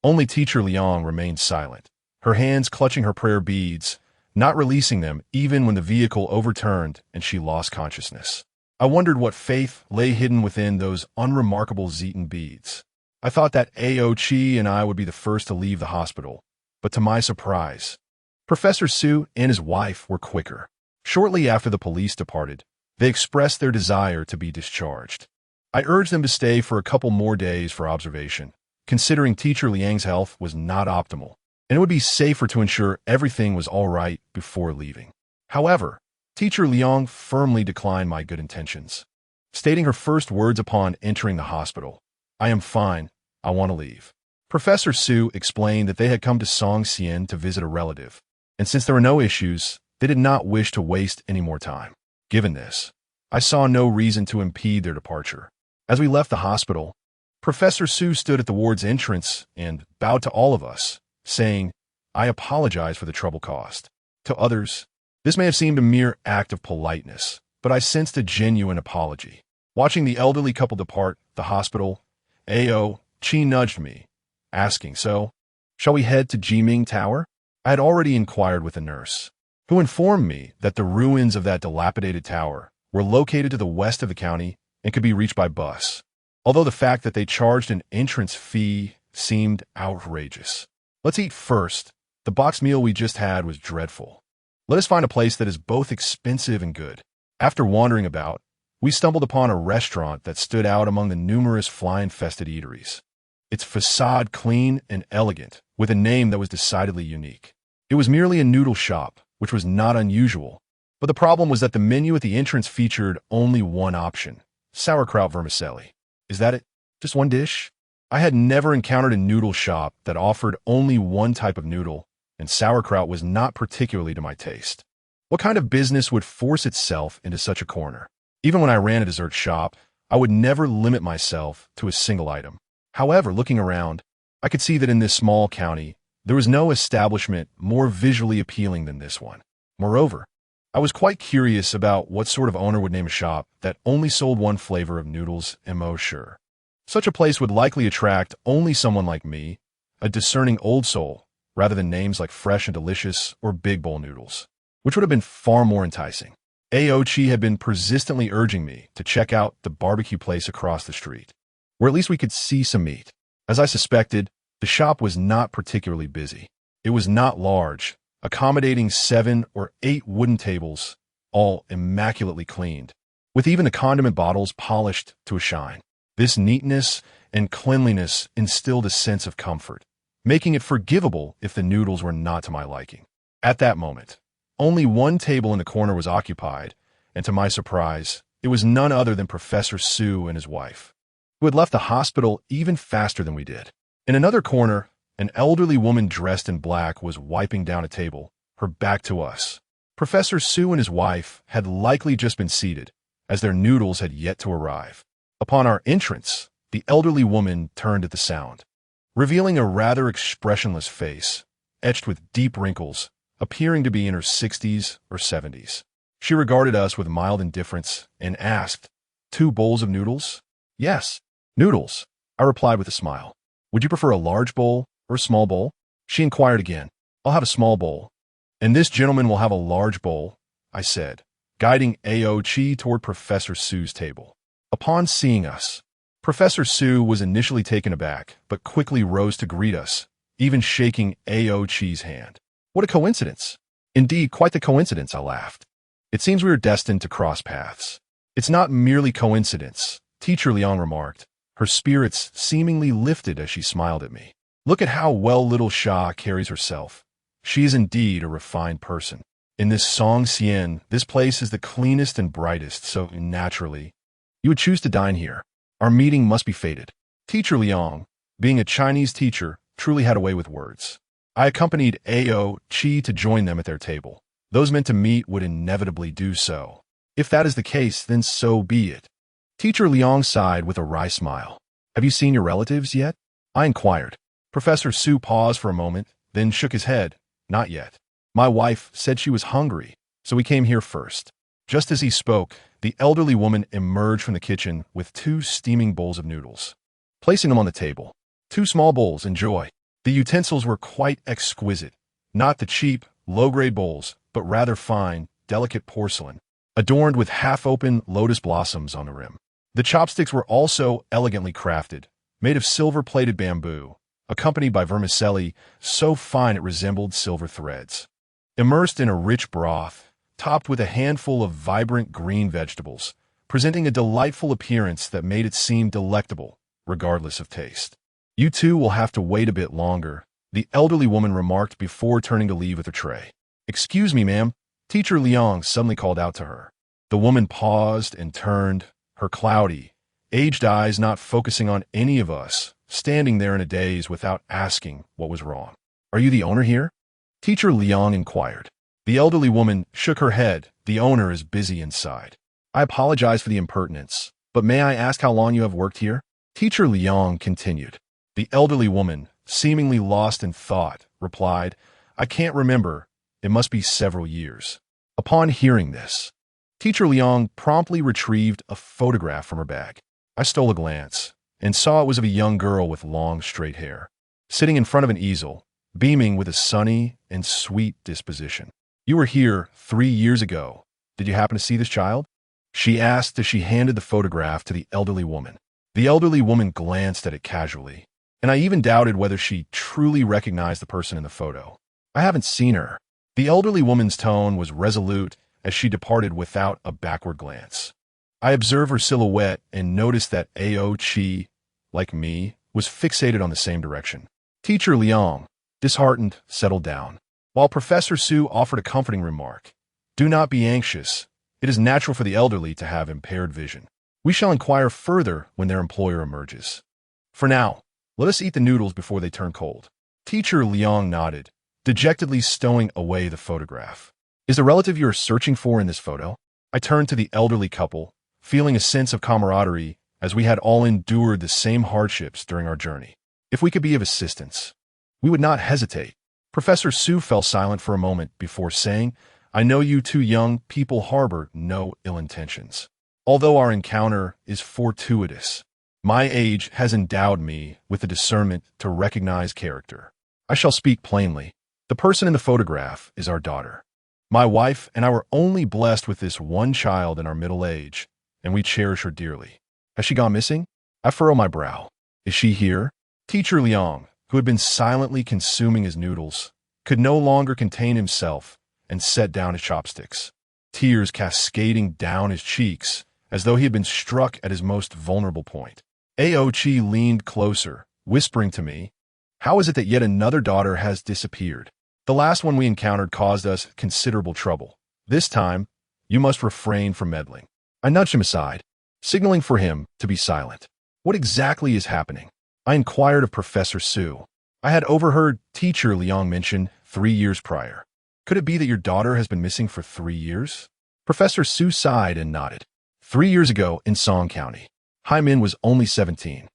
only teacher Liang remained silent, her hands clutching her prayer beads, not releasing them even when the vehicle overturned and she lost consciousness. I wondered what faith lay hidden within those unremarkable Zetan beads. I thought that Aochi and I would be the first to leave the hospital, but to my surprise, Professor Su and his wife were quicker. Shortly after the police departed, they expressed their desire to be discharged. I urged them to stay for a couple more days for observation, considering teacher Liang's health was not optimal, and it would be safer to ensure everything was all right before leaving. However, teacher Liang firmly declined my good intentions, stating her first words upon entering the hospital, "I am fine, I want to leave." Professor Su explained that they had come to Songxian to visit a relative, and since there were no issues, they did not wish to waste any more time. Given this, I saw no reason to impede their departure. As we left the hospital, Professor Su stood at the ward's entrance and bowed to all of us, saying, "I apologize for the trouble caused." To others, this may have seemed a mere act of politeness, but I sensed a genuine apology. Watching the elderly couple depart the hospital, Chi nudged me, asking, "So, shall we head to Teeming Tower?" I had already inquired with a nurse, who informed me that the ruins of that dilapidated tower were located to the west of the county and could be reached by bus, although the fact that they charged an entrance fee seemed outrageous. "Let's eat first. The boxed meal we just had was dreadful. Let us find a place that is both expensive and good." After wandering about, we stumbled upon a restaurant that stood out among the numerous fly-infested eateries. Its facade clean and elegant, with a name that was decidedly unique. It was merely a noodle shop, which was not unusual, but the problem was that the menu at the entrance featured only one option: sauerkraut vermicelli. Is that it? Just one dish? I had never encountered a noodle shop that offered only one type of noodle, and sauerkraut was not particularly to my taste. What kind of business would force itself into such a corner? Even when I ran a dessert shop, I would never limit myself to a single item. However, looking around, I could see that in this small county, there was no establishment more visually appealing than this one. Moreover, I was quite curious about what sort of owner would name a shop that only sold one flavor of noodles and mo sure. Such a place would likely attract only someone like me, a discerning old soul, rather than names like Fresh and Delicious or Big Bowl Noodles, which would have been far more enticing. Aochi had been persistently urging me to check out the barbecue place across the street, where at least we could see some meat. As I suspected, the shop was not particularly busy. It was not large, accommodating 7 or 8 wooden tables, all immaculately cleaned, with even the condiment bottles polished to a shine. This neatness and cleanliness instilled a sense of comfort, making it forgivable if the noodles were not to my liking. At that moment, only one table in the corner was occupied, and to my surprise, it was none other than Professor Su and his wife, who had left the hospital even faster than we did. In another corner, an elderly woman dressed in black was wiping down a table, her back to us. Professor Su and his wife had likely just been seated, as their noodles had yet to arrive. Upon our entrance, the elderly woman turned at the sound, revealing a rather expressionless face, etched with deep wrinkles, appearing to be in her 60s or 70s. She regarded us with mild indifference and asked, "2 bowls of noodles?" "Yes, noodles," I replied with a smile. "Would you prefer a large bowl or a small bowl?" She inquired again. "I'll have a small bowl." "And this gentleman will have a large bowl," I said, guiding Aochi toward Professor Su's table. Upon seeing us, Professor Su was initially taken aback, but quickly rose to greet us, even shaking Aochi's hand. "What a coincidence." "Indeed, quite the coincidence," I laughed. "It seems we are destined to cross paths." "It's not merely coincidence," Teacher Liang remarked, her spirits seemingly lifted as she smiled at me. "Look at how well little Xia carries herself. She is indeed a refined person. In this Songxian, this place is the cleanest and brightest, so naturally, you would choose to dine here. Our meeting must be fated." Teacher Liang, being a Chinese teacher, truly had a way with words. I accompanied Aochi to join them at their table, Those meant to meet would inevitably do so. If that is the case, then so be it. Teacher Liang sighed with a wry smile. Have you seen your relatives yet? I inquired. Professor Su paused for a moment, then shook his head. Not yet. My wife said she was hungry, so we came here first. Just as he spoke, the elderly woman emerged from the kitchen with 2 steaming bowls of noodles. Placing them on the table. 2 small bowls, enjoy. The utensils were quite exquisite. Not the cheap, low-grade bowls, but rather fine, delicate porcelain, adorned with half-open lotus blossoms on the rim. The chopsticks were also elegantly crafted, made of silver-plated bamboo, accompanied by vermicelli so fine it resembled silver threads. Immersed in a rich broth, topped with a handful of vibrant green vegetables, presenting a delightful appearance that made it seem delectable, regardless of taste. You two will have to wait a bit longer, the elderly woman remarked before turning to leave with her tray. Excuse me, ma'am, Teacher Liang suddenly called out to her. The woman paused and turned, her cloudy, aged eyes not focusing on any of us, standing there in a daze without asking what was wrong. Are you the owner here? Teacher Liang inquired. The elderly woman shook her head. The owner is busy inside. I apologize for the impertinence, but may I ask how long you have worked here? Teacher Liang continued. The elderly woman, seemingly lost in thought, replied, I can't remember. It must be several years. Upon hearing this, Teacher Liang promptly retrieved a photograph from her bag. I stole a glance and saw it was of a young girl with long, straight hair, sitting in front of an easel, beaming with a sunny and sweet disposition. You were here 3 years ago. Did you happen to see this child? She asked as she handed the photograph to the elderly woman. The elderly woman glanced at it casually, and I even doubted whether she truly recognized the person in the photo. I haven't seen her. The elderly woman's tone was resolute as she departed without a backward glance. I observed her silhouette and noticed that Ao Chi, like me, was fixated on the same direction. Teacher Liang, disheartened, settled down, while Professor Su offered a comforting remark. Do not be anxious. It is natural for the elderly to have impaired vision. We shall inquire further when their employer emerges. For now, let us eat the noodles before they turn cold. Teacher Liang nodded, dejectedly stowing away the photograph. Is the relative you are searching for in this photo? I turned to the elderly couple, feeling a sense of camaraderie as we had all endured the same hardships during our journey. If we could be of assistance, we would not hesitate. Professor Su fell silent for a moment before saying, I know you 2 young people harbor no ill intentions. Although our encounter is fortuitous, my age has endowed me with the discernment to recognize character. I shall speak plainly. The person in the photograph is our daughter. My wife and I were only blessed with this one child in our middle age, and we cherish her dearly. Has she gone missing? I furrow my brow. Is she here? Teacher Liang, who had been silently consuming his noodles, could no longer contain himself and set down his chopsticks, tears cascading down his cheeks as though he had been struck at his most vulnerable point. Ao Chi leaned closer, whispering to me, How is it that yet another daughter has disappeared? The last one we encountered caused us considerable trouble. This time, you must refrain from meddling. I nudged him aside, signaling for him to be silent. What exactly is happening? I inquired of Professor Su. I had overheard Teacher Liang mention 3 years prior. Could it be that your daughter has been missing for 3 years? Professor Su sighed and nodded. 3 years ago in Song County, Haimin was only 17.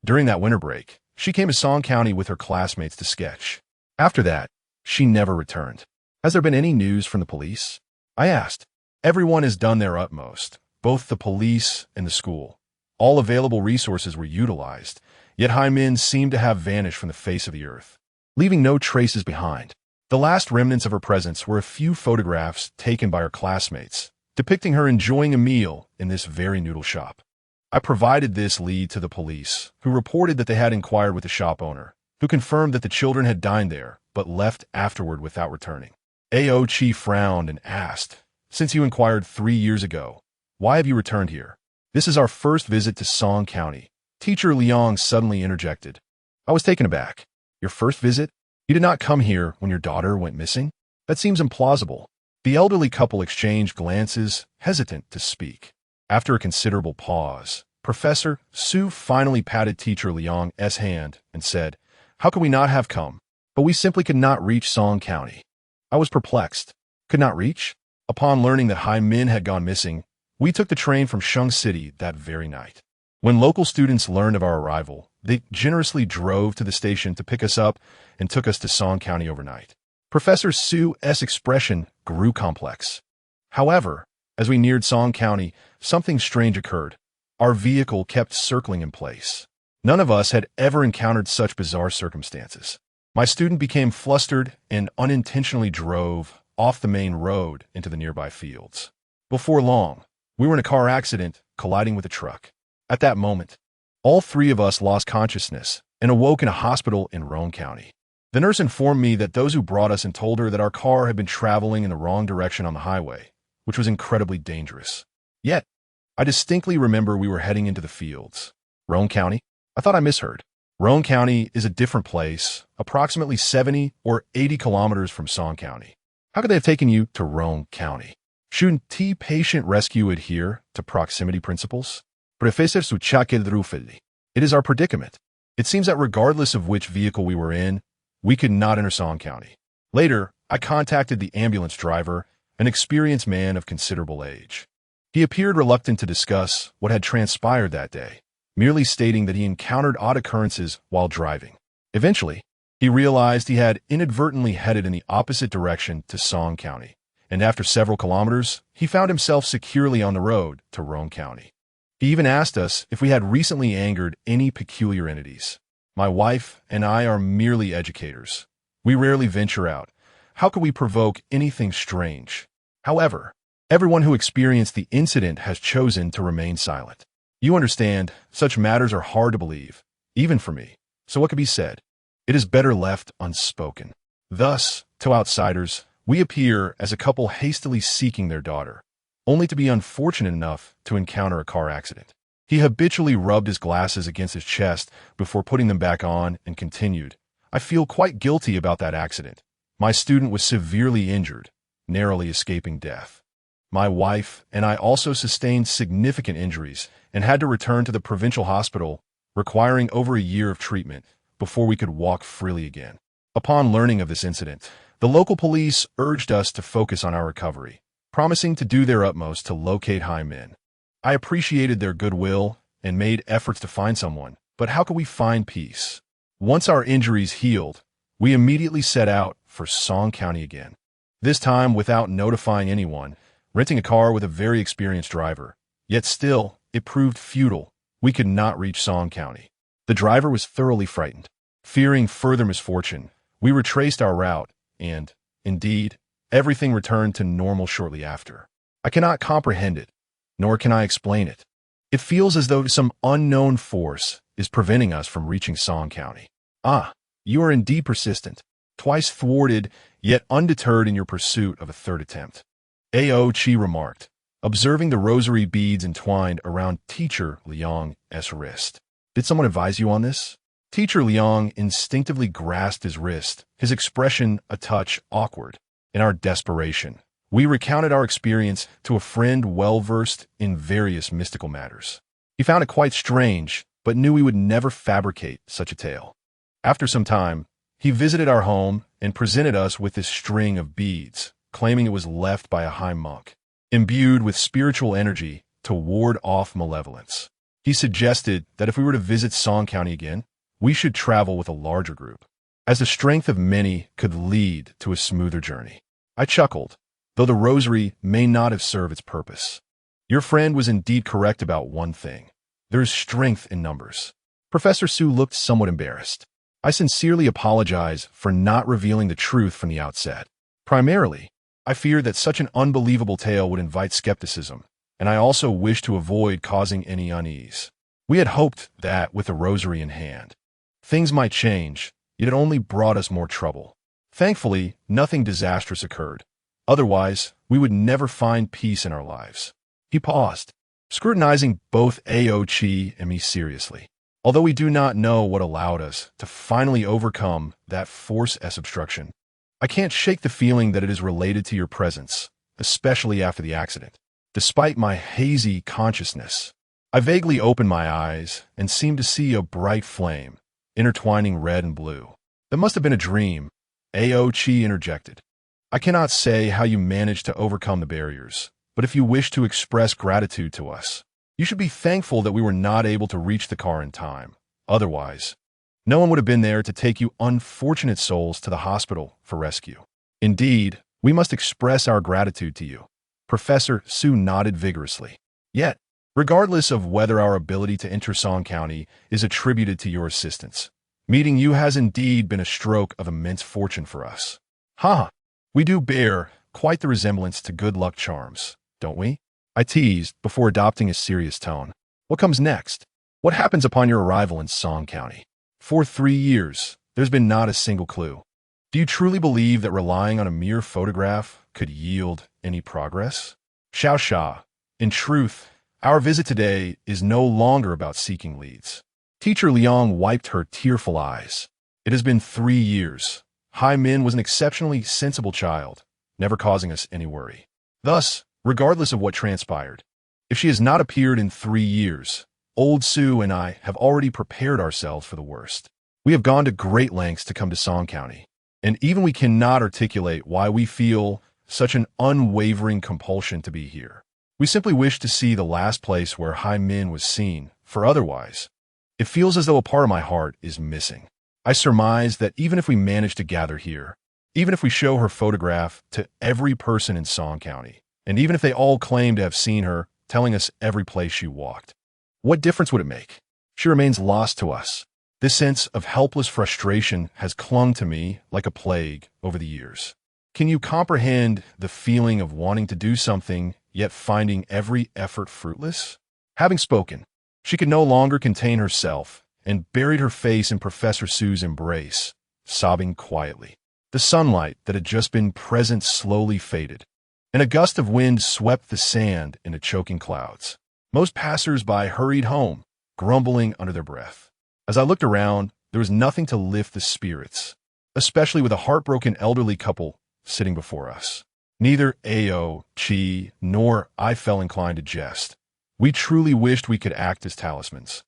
During that winter break, she came to Song County with her classmates to sketch. After that, she never returned. Has there been any news from the police? I asked. Everyone has done their utmost, both the police and the school. All available resources were utilized, yet Haimin seemed to have vanished from the face of the earth, leaving no traces behind. The last remnants of her presence were a few photographs taken by her classmates, depicting her enjoying a meal in this very noodle shop. I provided this lead to the police, who reported that they had inquired with the shop owner, who confirmed that the children had dined there, but left afterward without returning. Ao Chi frowned and asked, Since you inquired 3 years ago, why have you returned here? This is our first visit to Song County. Teacher Liang suddenly interjected. I was taken aback. Your first visit? You did not come here when your daughter went missing? That seems implausible. The elderly couple exchanged glances, hesitant to speak. After a considerable pause, Professor Su finally patted Teacher Liang's hand and said, How could we not have come? But we simply could not reach Song County. I was perplexed. could not reach? Upon learning that Min had gone missing, we took the train from Sheng City that very night. When local students learned of our arrival, they generously drove to the station to pick us up and took us to Song County overnight. Professor Su's expression grew complex. However, as we neared Song County, something strange occurred. Our vehicle kept circling in place. None of us had ever encountered such bizarre circumstances. My student became flustered and unintentionally drove off the main road into the nearby fields. Before long, we were in a car accident colliding with a truck. At that moment, all three of us lost consciousness and awoke in a hospital in Roan County. The nurse informed me that those who brought us and told her that our car had been traveling in the wrong direction on the highway, which was incredibly dangerous. Yet, I distinctly remember we were heading into the fields. Roan County? I thought I misheard. Roan County is a different place, approximately 70 or 80 kilometers from Song County. How could they have taken you to Roan County? Shouldn't patient rescue adhere to proximity principles? Professor Suchake. It is our predicament. It seems that regardless of which vehicle we were in, we could not enter Song County. Later, I contacted the ambulance driver, an experienced man of considerable age. He appeared reluctant to discuss what had transpired that day, merely stating that he encountered odd occurrences while driving. Eventually, he realized he had inadvertently headed in the opposite direction to Song County, and after several kilometers, he found himself securely on the road to Roan County. He even asked us if we had recently angered any peculiar entities. My wife and I are merely educators. We rarely venture out. How could we provoke anything strange? However, everyone who experienced the incident has chosen to remain silent. You understand, such matters are hard to believe, even for me. So what could be said? It is better left unspoken. Thus, to outsiders, we appear as a couple hastily seeking their daughter, only to be unfortunate enough to encounter a car accident. He habitually rubbed his glasses against his chest before putting them back on and continued, I feel quite guilty about that accident. My student was severely injured, narrowly escaping death. My wife and I also sustained significant injuries and had to return to the provincial hospital, requiring over a year of treatment before we could walk freely again. Upon learning of this incident, the local police urged us to focus on our recovery, promising to do their utmost to locate Min. I appreciated their goodwill and made efforts to find someone, but how could we find peace? Once our injuries healed, we immediately set out for Song County again. This time without notifying anyone, renting a car with a very experienced driver. Yet still, it proved futile. We could not reach Song County. The driver was thoroughly frightened. Fearing further misfortune, we retraced our route, and, indeed, everything returned to normal shortly after. I cannot comprehend it, nor can I explain it. It feels as though some unknown force is preventing us from reaching Song County. Ah, you are indeed persistent, twice thwarted, yet undeterred in your pursuit of a third attempt. Chi remarked, observing the rosary beads entwined around Teacher Liang's wrist. Did someone advise you on this? Teacher Liang instinctively grasped his wrist, his expression a touch awkward. In our desperation, we recounted our experience to a friend well-versed in various mystical matters. He found it quite strange, but knew we would never fabricate such a tale. After some time, he visited our home and presented us with this string of beads, claiming it was left by a high monk, imbued with spiritual energy to ward off malevolence. He suggested that if we were to visit Song County again, we should travel with a larger group, as the strength of many could lead to a smoother journey. I chuckled, though the rosary may not have served its purpose. Your friend was indeed correct about one thing. There is strength in numbers. Professor Su looked somewhat embarrassed. I sincerely apologize for not revealing the truth from the outset. Primarily, I feared that such an unbelievable tale would invite skepticism, and I also wished to avoid causing any unease. We had hoped that, with the rosary in hand, things might change, yet it only brought us more trouble. Thankfully, nothing disastrous occurred. Otherwise, we would never find peace in our lives. He paused, scrutinizing both Chi and me seriously. Although we do not know what allowed us to finally overcome that force S obstruction, I can't shake the feeling that it is related to your presence, especially after the accident. Despite my hazy consciousness, I vaguely opened my eyes and seemed to see a bright flame, intertwining red and blue. That must have been a dream, Chi interjected. I cannot say how you managed to overcome the barriers, but if you wish to express gratitude to us, you should be thankful that we were not able to reach the car in time. Otherwise, no one would have been there to take you unfortunate souls to the hospital for rescue. Indeed, we must express our gratitude to you. Professor Su nodded vigorously. Yet, regardless of whether our ability to enter Song County is attributed to your assistance, meeting you has indeed been a stroke of immense fortune for us. We do bear quite the resemblance to good luck charms, don't we? I teased before adopting a serious tone. What comes next? What happens upon your arrival in Song County? For 3 years, there's been not a single clue. Do you truly believe that relying on a mere photograph could yield any progress? Xiao, in truth, our visit today is no longer about seeking leads. Teacher Liang wiped her tearful eyes. It has been 3 years. Hai Min was an exceptionally sensible child, never causing us any worry. Thus, regardless of what transpired, if she has not appeared in 3 years, old Su and I have already prepared ourselves for the worst. We have gone to great lengths to come to Song County, and even we cannot articulate why we feel such an unwavering compulsion to be here. We simply wish to see the last place where Hai Min was seen, for otherwise, it feels as though a part of my heart is missing. I surmise that even if we manage to gather here, even if we show her photograph to every person in Song County, and even if they all claim to have seen her, telling us every place she walked, what difference would it make? She remains lost to us. This sense of helpless frustration has clung to me like a plague over the years. Can you comprehend the feeling of wanting to do something, yet finding every effort fruitless? Having spoken, she could no longer contain herself and buried her face in Professor Su's embrace, sobbing quietly. The sunlight that had just been present slowly faded, and a gust of wind swept the sand into choking clouds. Most passers-by hurried home, grumbling under their breath. As I looked around, there was nothing to lift the spirits, especially with a heartbroken elderly couple sitting before us. Neither Ao, Chi, nor I felt inclined to jest. We truly wished we could act as talismans,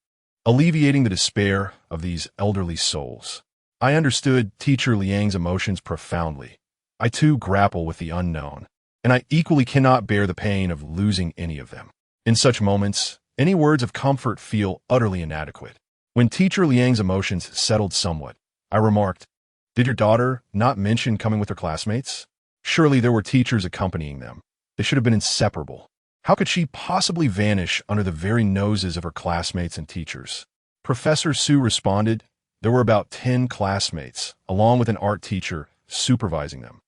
alleviating the despair of these elderly souls. I understood Teacher Liang's emotions profoundly. I too grapple with the unknown, and I equally cannot bear the pain of losing any of them. In such moments, any words of comfort feel utterly inadequate. When Teacher Liang's emotions settled somewhat, I remarked, "Did your daughter not mention coming with her classmates? Surely there were teachers accompanying them. They should have been inseparable. How could she possibly vanish under the very noses of her classmates and teachers?" Professor Su responded, "There were about 10 classmates, along with an art teacher, supervising them."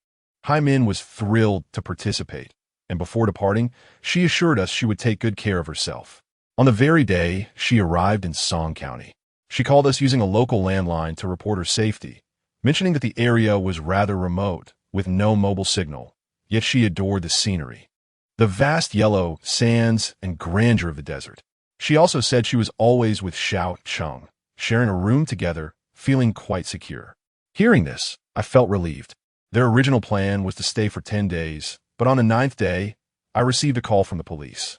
Hai Min was thrilled to participate, and before departing, she assured us she would take good care of herself. On the very day she arrived in Song County, she called us using a local landline to report her safety, mentioning that the area was rather remote, with no mobile signal, yet she adored the scenery, the vast yellow sands and grandeur of the desert. She also said she was always with Xiao Cheng, sharing a room together, feeling quite secure. Hearing this, I felt relieved. Their original plan was to stay for 10 days, but on the 9th day, I received a call from the police.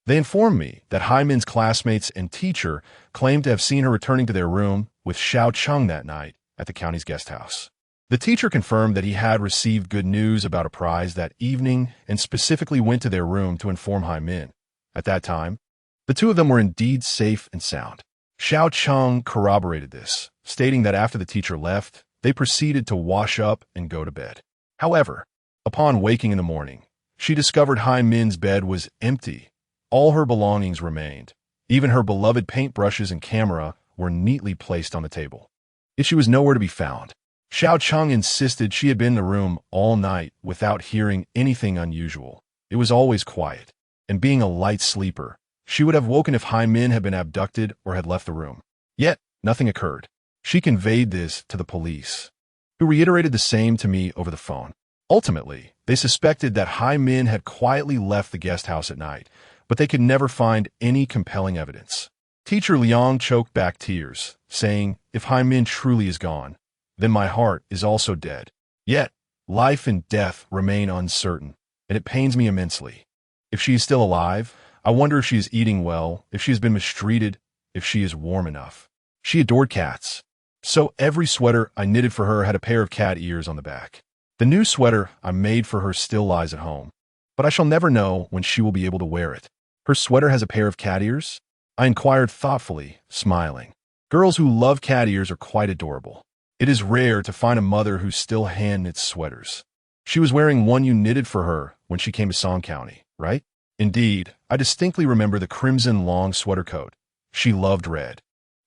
They informed me that Hai Min's classmates and teacher claimed to have seen her returning to their room with Xiao Cheng that night at the county's guest house. The teacher confirmed that he had received good news about a prize that evening and specifically went to their room to inform Hai Min. At that time, the two of them were indeed safe and sound. Xiao Cheng corroborated this, stating that after the teacher left, they proceeded to wash up and go to bed. However, upon waking in the morning, she discovered Hai Min's bed was empty. All her belongings remained. Even her beloved paintbrushes and camera were neatly placed on the table. Yet she was nowhere to be found. Xiao Cheng insisted she had been in the room all night without hearing anything unusual. It was always quiet, and being a light sleeper, she would have woken if Hai Min had been abducted or had left the room. Yet, nothing occurred. She conveyed this to the police, who reiterated the same to me over the phone. Ultimately, they suspected that Hai Min had quietly left the guest house at night, but they could never find any compelling evidence. Teacher Liang choked back tears, saying, "If Hai Min truly is gone, then my heart is also dead. Yet, life and death remain uncertain, and it pains me immensely. If she is still alive, I wonder if she is eating well, if she has been mistreated, if she is warm enough." She adored cats, so every sweater I knitted for her had a pair of cat ears on the back. The new sweater I made for her still lies at home, but I shall never know when she will be able to wear it. Her sweater has a pair of cat ears? I inquired thoughtfully, smiling. Girls who love cat ears are quite adorable. It is rare to find a mother who still hand-knits sweaters. She was wearing one you knitted for her when she came to Song County, right? Indeed, I distinctly remember the crimson long sweater coat. She loved red,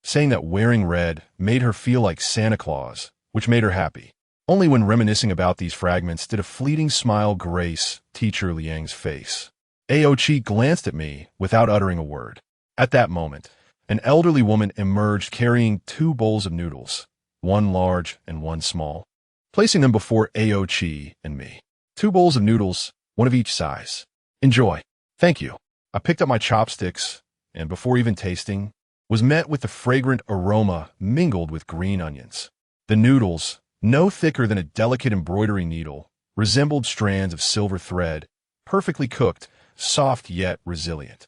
saying that wearing red made her feel like Santa Claus, which made her happy. Only when reminiscing about these fragments did a fleeting smile grace Teacher Liang's face. Aochi glanced at me without uttering a word. At that moment, an elderly woman emerged carrying 2 bowls of noodles, one large and one small, placing them before Aochi and me. 2 bowls of noodles, one of each size. Enjoy. Thank you. I picked up my chopsticks, and before even tasting, was met with the fragrant aroma mingled with green onions. The noodles, no thicker than a delicate embroidery needle, resembled strands of silver thread, perfectly cooked, soft yet resilient.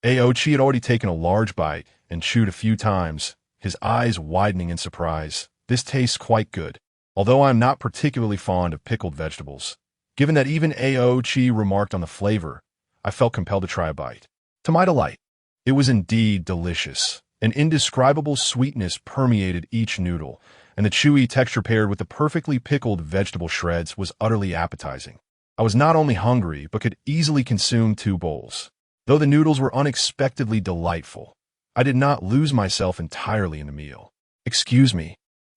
Aochi had already taken a large bite and chewed a few times, his eyes widening in surprise. This tastes quite good, although I am not particularly fond of pickled vegetables. Given that even Aochi remarked on the flavor, I felt compelled to try a bite. To my delight, it was indeed delicious. An indescribable sweetness permeated each noodle, and the chewy texture paired with the perfectly pickled vegetable shreds was utterly appetizing. I was not only hungry, but could easily consume 2 bowls. Though the noodles were unexpectedly delightful, I did not lose myself entirely in the meal. Excuse me.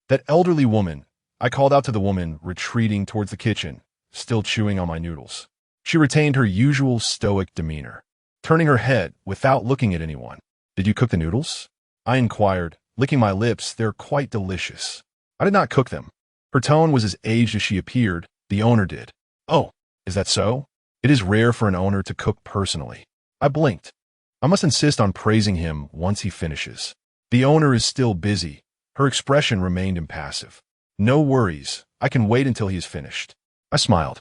That elderly woman, I called out to the woman retreating towards the kitchen, still chewing on my noodles. She retained her usual stoic demeanor, turning her head without looking at anyone. Did you cook the noodles? I inquired, licking my lips. They're quite delicious. I did not cook them. Her tone was as aged as she appeared. The owner did. Oh, is that so? It is rare for an owner to cook personally. I blinked. I must insist on praising him once he finishes. The owner is still busy. Her expression remained impassive. No worries. I can wait until he is finished. I smiled.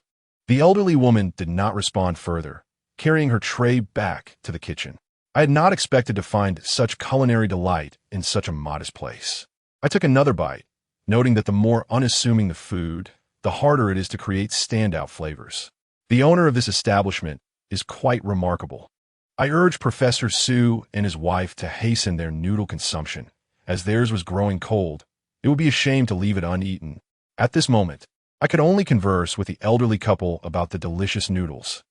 The elderly woman did not respond further, carrying her tray back to the kitchen. I had not expected to find such culinary delight in such a modest place. I took another bite, noting that the more unassuming the food, the harder it is to create standout flavors. The owner of this establishment is quite remarkable. I urged Professor Su and his wife to hasten their noodle consumption, as theirs was growing cold. It would be a shame to leave it uneaten. At this moment, I could only converse with the elderly couple about the delicious noodles.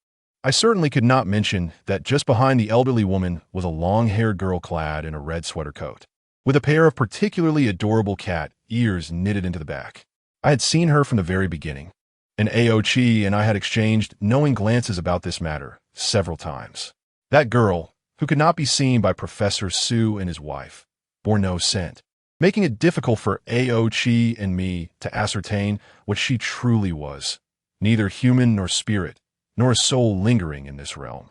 I certainly could not mention that just behind the elderly woman was a long-haired girl clad in a red sweater coat, with a pair of particularly adorable cat ears knitted into the back. I had seen her from the very beginning, and Aochi and I had exchanged knowing glances about this matter several times. That girl, who could not be seen by Professor Su and his wife, bore no scent, making it difficult for Aochi and me to ascertain what she truly was, neither human nor spirit, nor a soul lingering in this realm.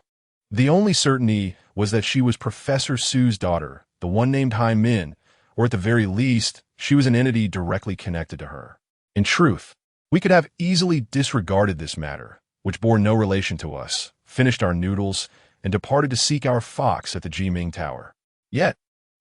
The only certainty was that she was Professor Su's daughter, the one named Haimin, or at the very least, she was an entity directly connected to her. In truth, we could have easily disregarded this matter, which bore no relation to us, finished our noodles, and departed to seek our fox at the Ximeiyouhai Tower. Yet,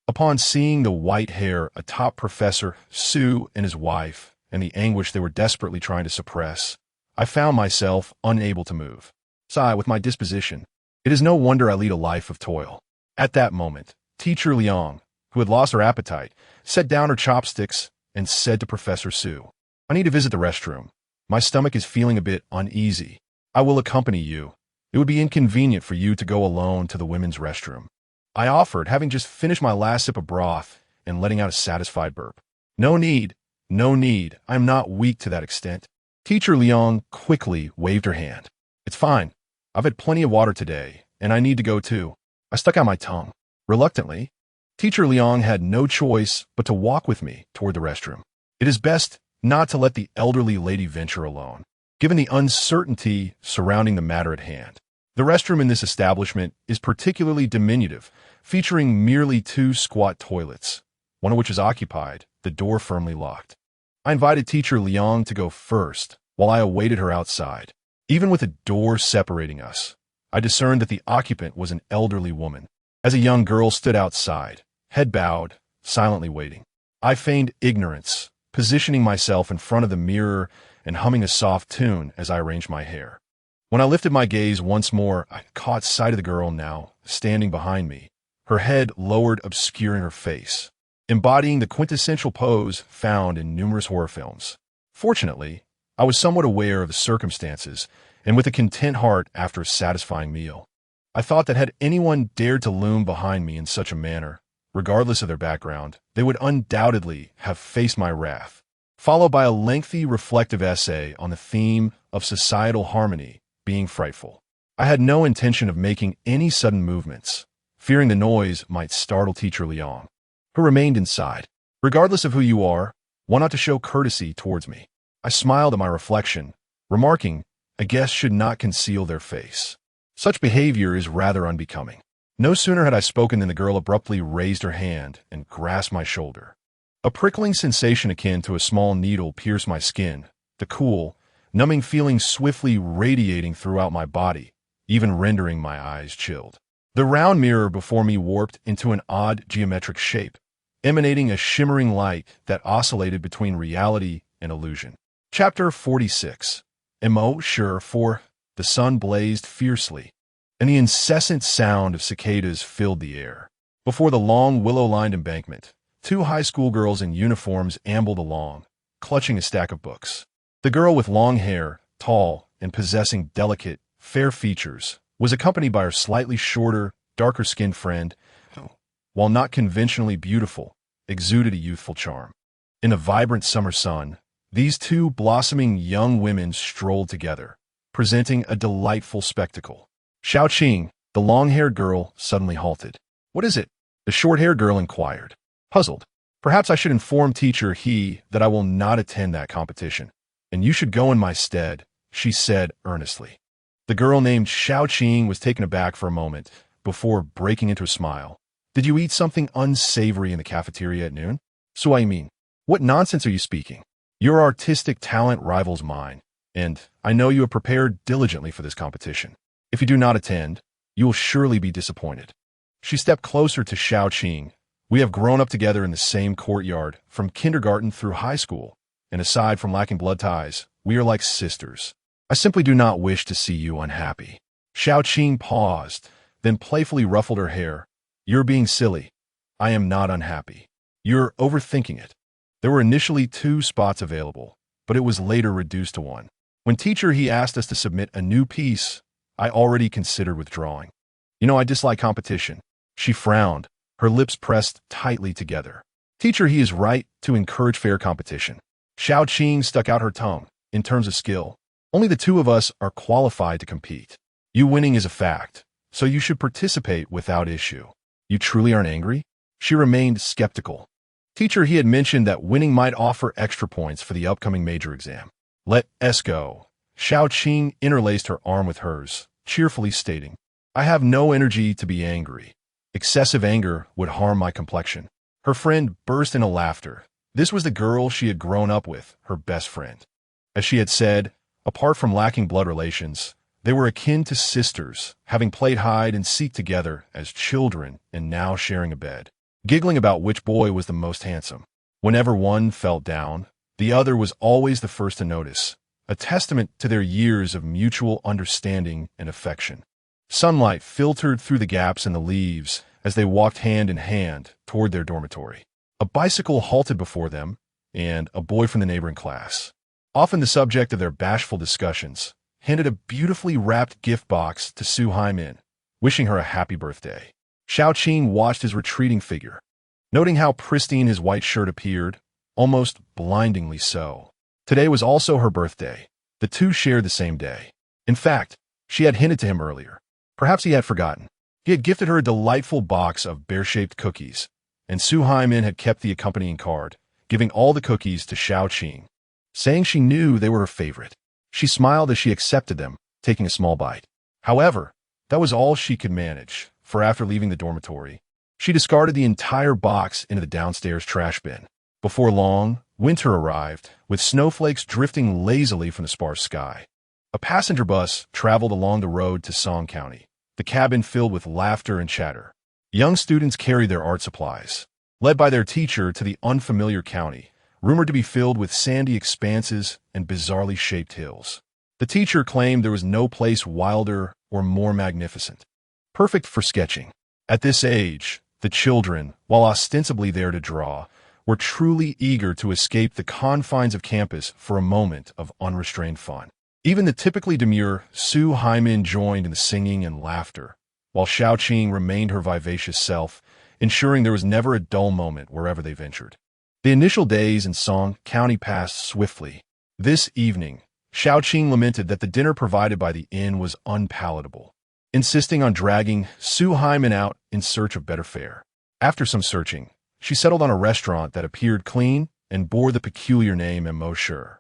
upon seeing the white hair atop Professor Su and his wife, and the anguish they were desperately trying to suppress, I found myself unable to move. Sigh, with my disposition, it is no wonder I lead a life of toil. At that moment, Teacher Liang, who had lost her appetite, set down her chopsticks and said to Professor Su, I need to visit the restroom. My stomach is feeling a bit uneasy. I will accompany you. It would be inconvenient for you to go alone to the women's restroom. I offered, having just finished my last sip of broth and letting out a satisfied burp. No need. No need. I am not weak to that extent. Teacher Liang quickly waved her hand. It's fine. I've had plenty of water today, and I need to go too. I stuck out my tongue. Reluctantly, Teacher Liang had no choice but to walk with me toward the restroom. It is best not to let the elderly lady venture alone, given the uncertainty surrounding the matter at hand. The restroom in this establishment is particularly diminutive, featuring merely 2 squat toilets, one of which is occupied, the door firmly locked. I invited Teacher Liang to go first, while I awaited her outside. Even with a door separating us, I discerned that the occupant was an elderly woman, as a young girl stood outside, head bowed, silently waiting. I feigned ignorance, positioning myself in front of the mirror and humming a soft tune as I arranged my hair. When I lifted my gaze once more, I caught sight of the girl now, standing behind me, her head lowered, obscuring her face, embodying the quintessential pose found in numerous horror films. Fortunately, I was somewhat aware of the circumstances, and with a content heart after a satisfying meal, I thought that had anyone dared to loom behind me in such a manner, regardless of their background, they would undoubtedly have faced my wrath, followed by a lengthy reflective essay on the theme of societal harmony being frightful. I had no intention of making any sudden movements, fearing the noise might startle Teacher Liang, who remained inside. Regardless of who you are, why not to show courtesy towards me? I smiled at my reflection, remarking, a guest should not conceal their face. Such behavior is rather unbecoming. No sooner had I spoken than the girl abruptly raised her hand and grasped my shoulder. A prickling sensation akin to a small needle pierced my skin, the cool, numbing feeling swiftly radiating throughout my body, even rendering my eyes chilled. The round mirror before me warped into an odd geometric shape, emanating a shimmering light that oscillated between reality and illusion. Chapter 46. Emo sure for the sun blazed fiercely, and the incessant sound of cicadas filled the air. Before the long willow-lined embankment, two high school girls in uniforms ambled along, clutching a stack of books. The girl with long hair, tall, and possessing delicate, fair features, was accompanied by her slightly shorter, darker-skinned friend, who, while not conventionally beautiful, exuded a youthful charm. In the vibrant summer sun, these two blossoming young women strolled together, presenting a delightful spectacle. Xiaoqing, the long-haired girl, suddenly halted. "What is it?" the short-haired girl inquired, puzzled. "Perhaps I should inform Teacher He that I will not attend that competition, and you should go in my stead," she said earnestly. The girl named Xiaoqing was taken aback for a moment before breaking into a smile. "Did you eat something unsavory in the cafeteria at noon?" "So I mean, what nonsense are you speaking? Your artistic talent rivals mine, and I know you have prepared diligently for this competition. If you do not attend, you will surely be disappointed." She stepped closer to Xiaoqing. "We have grown up together in the same courtyard, from kindergarten through high school, and aside from lacking blood ties, we are like sisters. I simply do not wish to see you unhappy." Xiaoqing paused, then playfully ruffled her hair. "You're being silly. I am not unhappy. You're overthinking it." There were initially 2 spots available, but it was later reduced to 1. When Teacher He asked us to submit a new piece, I already considered withdrawing. "You know, I dislike competition." She frowned, her lips pressed tightly together. Teacher He is right to encourage fair competition. Xiaoqing stuck out her tongue. "In terms of skill, only the 2 of us are qualified to compete. You winning is a fact, so you should participate without issue." "You truly aren't angry?" She remained skeptical. Teacher He had mentioned that winning might offer extra points for the upcoming major exam. "Let us go." Xiaoqing interlaced her arm with hers, cheerfully stating, "I have no energy to be angry. Excessive anger would harm my complexion." Her friend burst into laughter. This was the girl she had grown up with, her best friend. As she had said, apart from lacking blood relations, they were akin to sisters, having played hide and seek together as children and now sharing a bed, giggling about which boy was the most handsome. Whenever one felt down, the other was always the first to notice, a testament to their years of mutual understanding and affection. Sunlight filtered through the gaps in the leaves as they walked hand in hand toward their dormitory. A bicycle halted before them, and a boy from the neighboring class, often the subject of their bashful discussions, handed a beautifully wrapped gift box to Ximeiyouhai, wishing her a happy birthday. Xiaoqing watched his retreating figure, noting how pristine his white shirt appeared, almost blindingly so. Today was also her birthday. The 2 shared the same day. In fact, she had hinted to him earlier. Perhaps he had forgotten. He had gifted her a delightful box of bear-shaped cookies, and Ximeiyouhai had kept the accompanying card, giving all the cookies to Xiaoqing, saying she knew they were her favorite. She smiled as she accepted them, taking a small bite. However, that was all she could manage, for after leaving the dormitory, she discarded the entire box into the downstairs trash bin. Before long, winter arrived, with snowflakes drifting lazily from the sparse sky. A passenger bus traveled along the road to Song County, the cabin filled with laughter and chatter. Young students carried their art supplies, led by their teacher to the unfamiliar county, rumored to be filled with sandy expanses and bizarrely shaped hills. The teacher claimed there was no place wilder or more magnificent. Perfect for sketching. At this age, the children, while ostensibly there to draw, were truly eager to escape the confines of campus for a moment of unrestrained fun. Even the typically demure Ximeiyouhai Min joined in the singing and laughter, while Xiaoqing remained her vivacious self, ensuring there was never a dull moment wherever they ventured. The initial days in Song County passed swiftly. This evening, Xiaoqing lamented that the dinner provided by the inn was unpalatable, insisting on dragging Ximeiyouhai Min out in search of better fare. After some searching, she settled on a restaurant that appeared clean and bore the peculiar name Monsieur.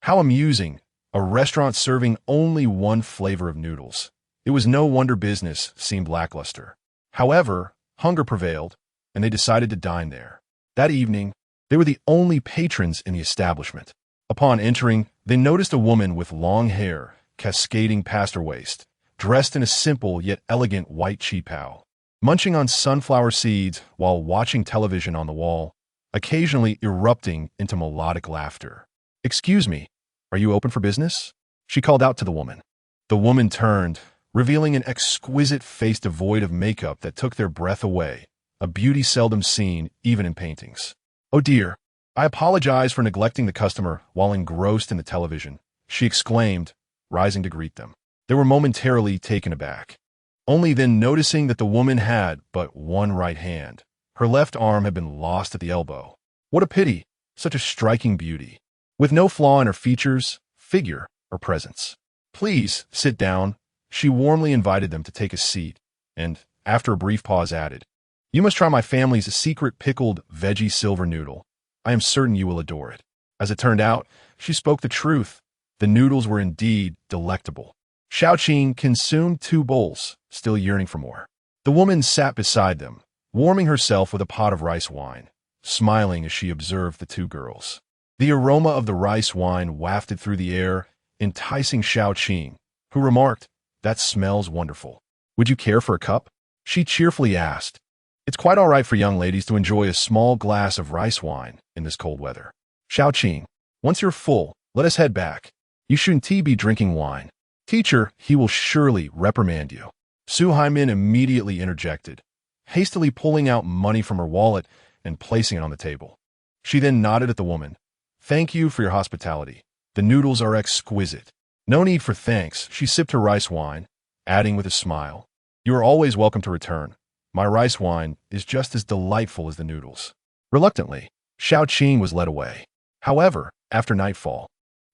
How amusing, a restaurant serving only one flavor of noodles. It was no wonder business seemed lackluster. However, hunger prevailed, and they decided to dine there. That evening, they were the only patrons in the establishment. Upon entering, they noticed a woman with long hair cascading past her waist, dressed in a simple yet elegant white qipao, munching on sunflower seeds while watching television on the wall, occasionally erupting into melodic laughter. "Excuse me, are you open for business?" she called out to the woman. The woman turned, revealing an exquisite face devoid of makeup that took their breath away, a beauty seldom seen even in paintings. "Oh dear, I apologize for neglecting the customer while engrossed in the television," she exclaimed, rising to greet them. They were momentarily taken aback, only then noticing that the woman had but one right hand. Her left arm had been lost at the elbow. What a pity, such a striking beauty, with no flaw in her features, figure, or presence. "Please, sit down." She warmly invited them to take a seat, and, after a brief pause, added, "You must try my family's secret pickled veggie silver noodle. I am certain you will adore it." As it turned out, she spoke the truth. The noodles were indeed delectable. Xiaoqing consumed 2 bowls, still yearning for more. The woman sat beside them, warming herself with a pot of rice wine, smiling as she observed the 2 girls. The aroma of the rice wine wafted through the air, enticing Xiaoqing, who remarked, "That smells wonderful. Would you care for a cup?" She cheerfully asked. "It's quite all right for young ladies to enjoy a small glass of rice wine in this cold weather." "Xiaoqing, once you're full, let us head back. You shouldn't be drinking wine. Teacher, he will surely reprimand you." Ximeiyouhai Min immediately interjected, hastily pulling out money from her wallet and placing it on the table. She then nodded at the woman. "Thank you for your hospitality. The noodles are exquisite." "No need for thanks." She sipped her rice wine, adding with a smile, "You are always welcome to return. My rice wine is just as delightful as the noodles." Reluctantly, Xiaoqing was led away. However, after nightfall,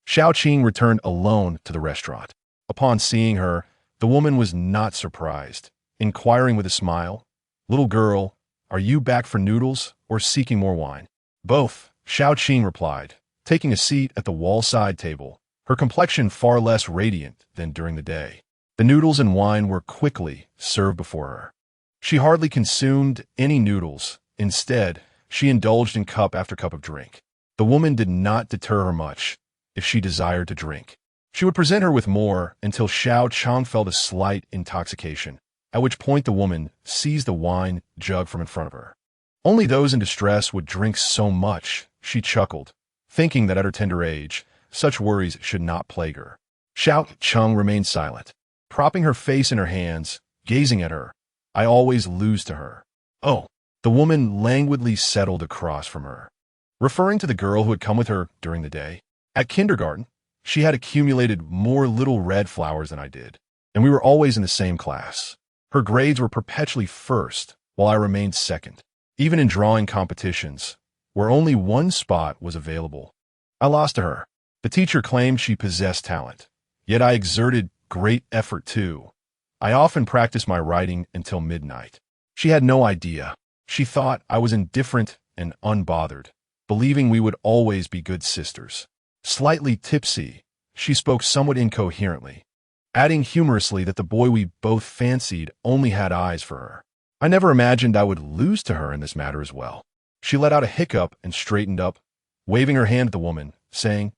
Xiaoqing returned alone to the restaurant. Upon seeing her, the woman was not surprised, inquiring with a smile, "Little girl, are you back for noodles or seeking more wine?" "Both," Xiaoqing replied, taking a seat at the wall-side table, her complexion far less radiant than during the day. The noodles and wine were quickly served before her. She hardly consumed any noodles. Instead, she indulged in cup after cup of drink. The woman did not deter her much. If she desired to drink, she would present her with more until Xiaoqing felt a slight intoxication, at which point the woman seized the wine jug from in front of her. Only those in distress would drink so much, she chuckled, thinking that at her tender age, such worries should not plague her. Xiaoqing remained silent, propping her face in her hands, gazing at her. "I always lose to her." "Oh." The woman languidly settled across from her, referring to the girl who had come with her during the day. "At kindergarten, she had accumulated more little red flowers than I did, and we were always in the same class. Her grades were perpetually first, while I remained second. Even in drawing competitions, where only one spot was available, I lost to her. The teacher claimed she possessed talent, yet I exerted great effort too. I often practiced my writing until midnight. She had no idea. She thought I was indifferent and unbothered, believing we would always be good sisters." Slightly tipsy, she spoke somewhat incoherently, adding humorously that the boy we both fancied only had eyes for her. "I never imagined I would lose to her in this matter as well." She let out a hiccup and straightened up, waving her hand at the woman, saying,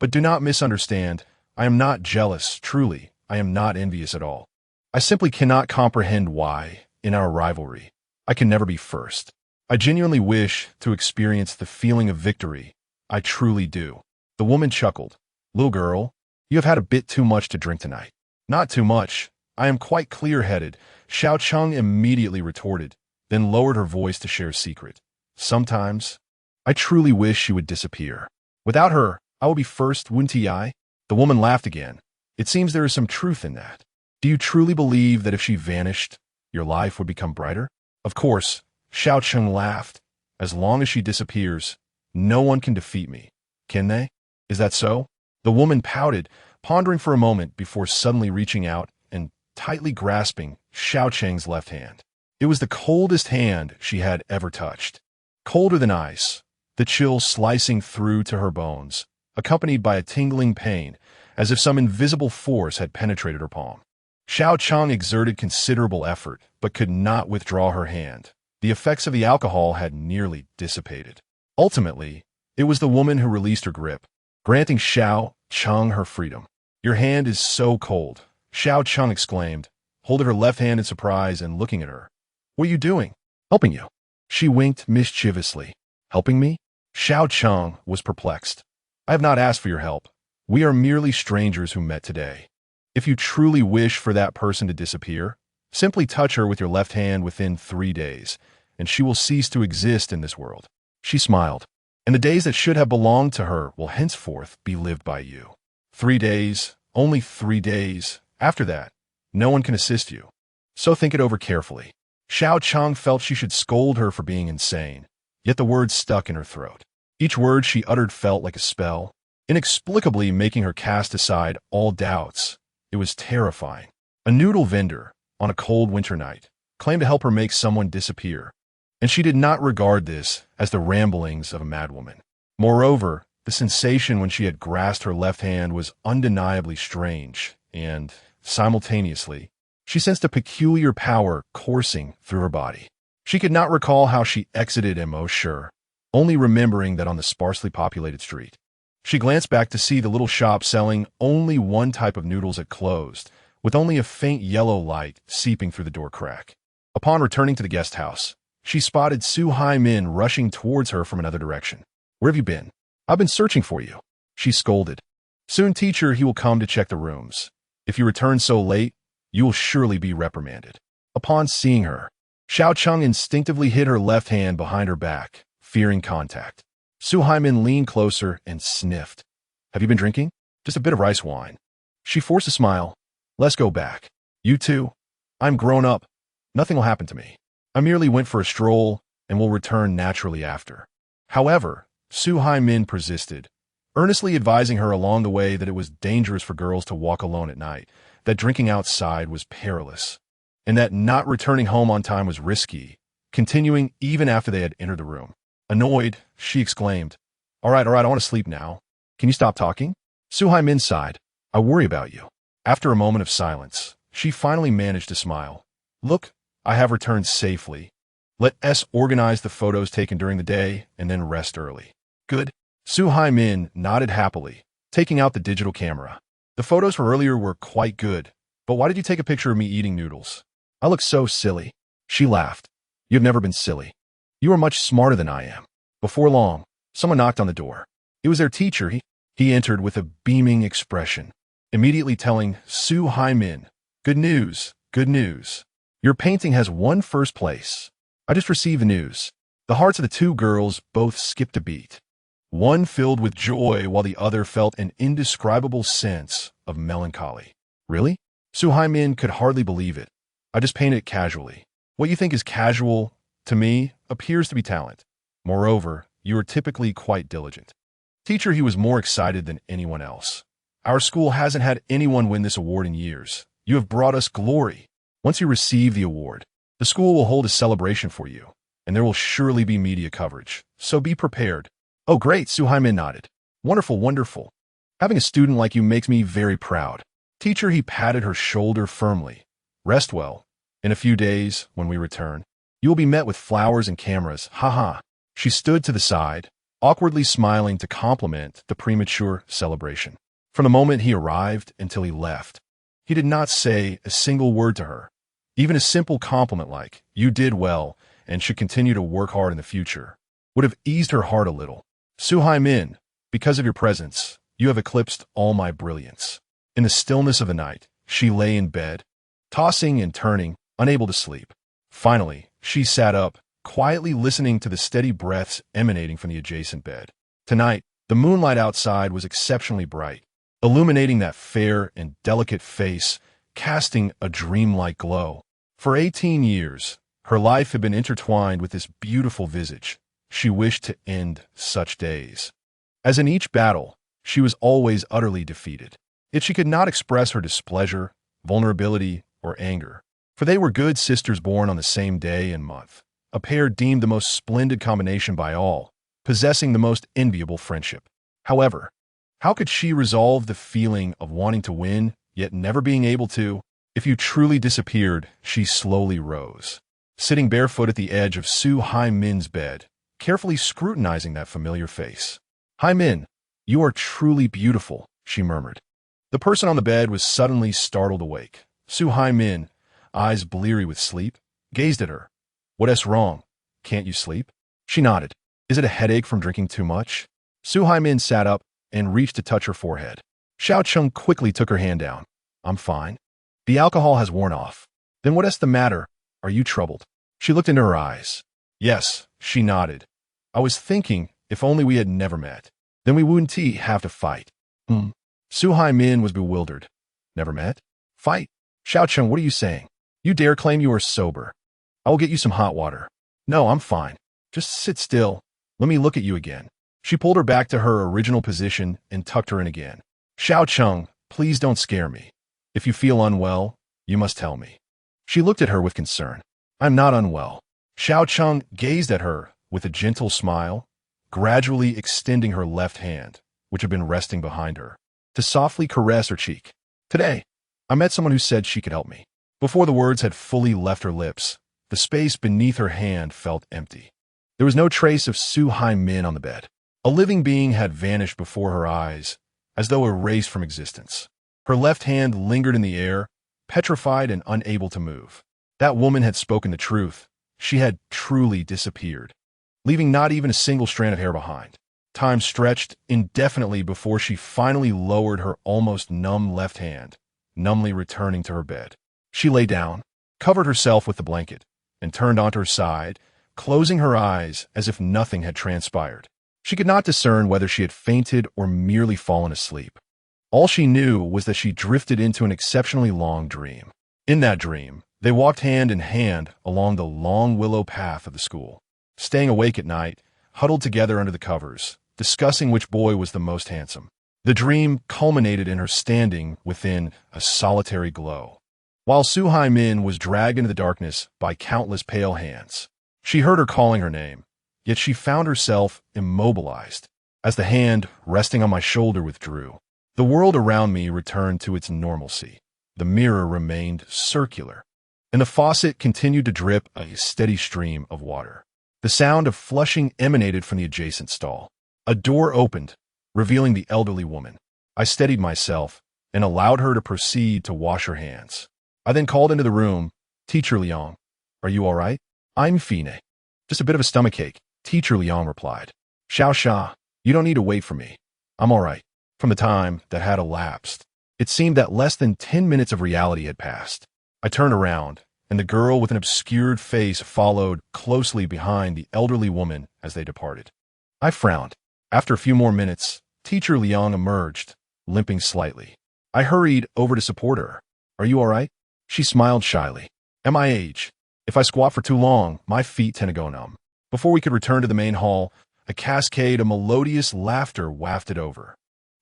"But do not misunderstand. I am not jealous, truly. I am not envious at all. I simply cannot comprehend why, in our rivalry, I can never be first. I genuinely wish to experience the feeling of victory I truly do. The woman chuckled. Little girl, you have had a bit too much to drink tonight. Not too much. I am quite clear-headed, Xiao Cheng immediately retorted, then lowered her voice to share a secret. Sometimes, I truly wish she would disappear. Without her, I will be first, wouldn't I? The woman laughed again. It seems there is some truth in that. Do you truly believe that if she vanished, your life would become brighter? Of course, Xiao Cheng laughed. As long as she disappears, no one can defeat me. Can they? Is that so? The woman pouted, pondering for a moment before suddenly reaching out and tightly grasping Xiao Cheng's left hand. It was the coldest hand she had ever touched. Colder than ice, the chill slicing through to her bones, accompanied by a tingling pain, as if some invisible force had penetrated her palm. Xiao Cheng exerted considerable effort, but could not withdraw her hand. The effects of the alcohol had nearly dissipated. Ultimately, it was the woman who released her grip, granting Xiao Cheng her freedom. Your hand is so cold, Xiao Cheng exclaimed, holding her left hand in surprise and looking at her. What are you doing? Helping you. She winked mischievously. Helping me? Xiao Cheng was perplexed. I have not asked for your help. We are merely strangers who met today. If you truly wish for that person to disappear, simply touch her with your left hand within 3 days, and she will cease to exist in this world. She smiled. And the days that should have belonged to her will henceforth be lived by you. 3 days, only 3 days. After that, no one can assist you. So think it over carefully. Xiao Cheng felt she should scold her for being insane, yet the words stuck in her throat. Each word she uttered felt like a spell, inexplicably making her cast aside all doubts. It was terrifying. A noodle vendor, on a cold winter night, claimed to help her make someone disappear, and she did not regard this as the ramblings of a madwoman. Moreover, the sensation when she had grasped her left hand was undeniably strange, and, simultaneously, she sensed a peculiar power coursing through her body. She could not recall how she exited Ximeiyouhai, only remembering that on the sparsely populated street. She glanced back to see the little shop selling only one type of noodles had closed, with only a faint yellow light seeping through the door crack. Upon returning to the guest house, she spotted Su Haimin rushing towards her from another direction. Where have you been? I've been searching for you. She scolded. Soon, teacher, he will come to check the rooms. If you return so late, you will surely be reprimanded. Upon seeing her, Xiao Cheng instinctively hid her left hand behind her back, fearing contact. Su Haimin leaned closer and sniffed. Have you been drinking? Just a bit of rice wine. She forced a smile. Let's go back. You too? I'm grown up. Nothing will happen to me. I merely went for a stroll and will return naturally after. However, Su Haimin persisted, earnestly advising her along the way that it was dangerous for girls to walk alone at night, that drinking outside was perilous, and that not returning home on time was risky, continuing even after they had entered the room. Annoyed, she exclaimed, All right, I want to sleep now. Can you stop talking? Su Haimin sighed. I worry about you. After a moment of silence, she finally managed to smile. Look, I have returned safely. Let us organize the photos taken during the day and then rest early. Good. Su Haimin nodded happily, taking out the digital camera. The photos from earlier were quite good, but why did you take a picture of me eating noodles? I look so silly. She laughed. You have never been silly. You are much smarter than I am. Before long, someone knocked on the door. It was their teacher. He entered with a beaming expression, immediately telling Su Haimin, Good news, good news. Your painting has won first place. I just received the news. The hearts of the two girls both skipped a beat. One filled with joy while the other felt an indescribable sense of melancholy. Really? Su Haimin could hardly believe it. I just painted it casually. What you think is casual, to me, appears to be talent. Moreover, you are typically quite diligent. Teacher, he was more excited than anyone else. Our school hasn't had anyone win this award in years. You have brought us glory. Once you receive the award, the school will hold a celebration for you, and there will surely be media coverage, so be prepared. Oh, great, Su Haimin nodded. Wonderful, wonderful. Having a student like you makes me very proud. Teacher, he patted her shoulder firmly. Rest well. In a few days, when we return, you will be met with flowers and cameras. Ha. She stood to the side, awkwardly smiling to compliment the premature celebration. From the moment he arrived until he left, he did not say a single word to her. Even a simple compliment like, you did well and should continue to work hard in the future, would have eased her heart a little. Ximeiyouhai, because of your presence, you have eclipsed all my brilliance. In the stillness of the night, she lay in bed, tossing and turning, unable to sleep. Finally, she sat up, quietly listening to the steady breaths emanating from the adjacent bed. Tonight, the moonlight outside was exceptionally bright, illuminating that fair and delicate face, casting a dreamlike glow. For 18 years, her life had been intertwined with this beautiful visage. She wished to end such days. As in each battle, she was always utterly defeated. Yet she could not express her displeasure, vulnerability, or anger, for they were good sisters born on the same day and month, a pair deemed the most splendid combination by all, possessing the most enviable friendship. However, how could she resolve the feeling of wanting to win, yet never being able to? If you truly disappeared, she slowly rose, sitting barefoot at the edge of Ximeiyouhai's bed, carefully scrutinizing that familiar face. "Haimin, you are truly beautiful," she murmured. The person on the bed was suddenly startled awake. Ximeiyou, eyes bleary with sleep, gazed at her. "What's wrong? Can't you sleep?" She nodded. "Is it a headache from drinking too much?" Ximeiyou sat up and reached to touch her forehead. Xiao Cheng quickly took her hand down. "I'm fine. The alcohol has worn off." "Then what's the matter? Are you troubled?" She looked into her eyes. "Yes," she nodded. "I was thinking, if only we had never met. Then we wouldn't have to fight." Ximeiyou was bewildered. "Never met? Fight? Xiao Cheng, what are you saying? You dare claim you are sober? I will get you some hot water." "No, I'm fine. Just sit still. Let me look at you again." She pulled her back to her original position and tucked her in again. "Xiao Cheng, please don't scare me. If you feel unwell, you must tell me." She looked at her with concern. "I'm not unwell." Xiao Cheng gazed at her with a gentle smile, gradually extending her left hand, which had been resting behind her, to softly caress her cheek. "Today, I met someone who said she could help me." Before the words had fully left her lips, the space beneath her hand felt empty. There was no trace of Ximeiyou on the bed. A living being had vanished before her eyes, as though erased from existence. Her left hand lingered in the air, petrified and unable to move. That woman had spoken the truth. She had truly disappeared, leaving not even a single strand of hair behind. Time stretched indefinitely before she finally lowered her almost numb left hand, numbly returning to her bed. She lay down, covered herself with the blanket, and turned onto her side, closing her eyes as if nothing had transpired. She could not discern whether she had fainted or merely fallen asleep. All she knew was that she drifted into an exceptionally long dream. In that dream, they walked hand in hand along the long willow path of the school, staying awake at night, huddled together under the covers, discussing which boy was the most handsome. The dream culminated in her standing within a solitary glow, while Ximeiyou was dragged into the darkness by countless pale hands. She heard her calling her name, yet she found herself immobilized. As the hand resting on my shoulder withdrew, the world around me returned to its normalcy. The mirror remained circular, and the faucet continued to drip a steady stream of water. The sound of flushing emanated from the adjacent stall. A door opened, revealing the elderly woman. I steadied myself and allowed her to proceed to wash her hands. I then called into the room, "Teacher Liang, are you all right?" "I'm fine. Just a bit of a stomachache," Teacher Liang replied. "Xiao Sha, you don't need to wait for me. I'm all right." From the time that had elapsed, it seemed that less than 10 minutes of reality had passed. I turned around, and the girl with an obscured face followed closely behind the elderly woman as they departed. I frowned. After a few more minutes, Teacher Liang emerged, limping slightly. I hurried over to support her. "Are you all right?" She smiled shyly. "At my age, if I squat for too long, my feet tend to go numb." Before we could return to the main hall, a cascade of melodious laughter wafted over.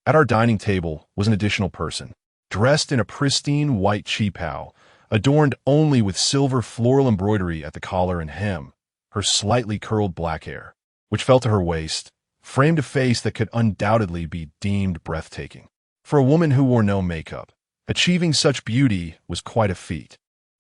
At our dining table was an additional person, dressed in a pristine white qipao, adorned only with silver floral embroidery at the collar and hem. Her slightly curled black hair, which fell to her waist, framed a face that could undoubtedly be deemed breathtaking. For a woman who wore no makeup, achieving such beauty was quite a feat.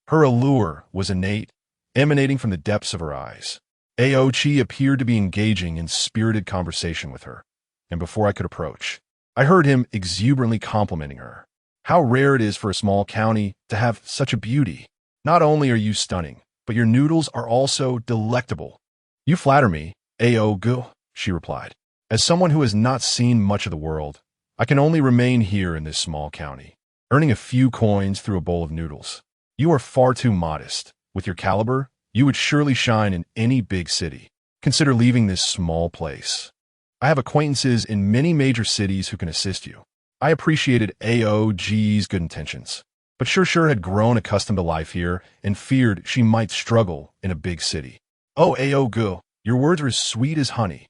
Her allure was innate, emanating from the depths of her eyes. Aochi appeared to be engaging in spirited conversation with her, and before I could approach, I heard him exuberantly complimenting her. "How rare it is for a small county to have such a beauty. Not only are you stunning, but your noodles are also delectable." "You flatter me, Ao Gu," she replied. As someone who has not seen much of the world, I can only remain here in this small county, earning a few coins through a bowl of noodles. You are far too modest. With your caliber, you would surely shine in any big city. Consider leaving this small place. I have acquaintances in many major cities who can assist you. I appreciated AOG's good intentions, but Sure had grown accustomed to life here and feared she might struggle in a big city. Oh, AO your words are as sweet as honey.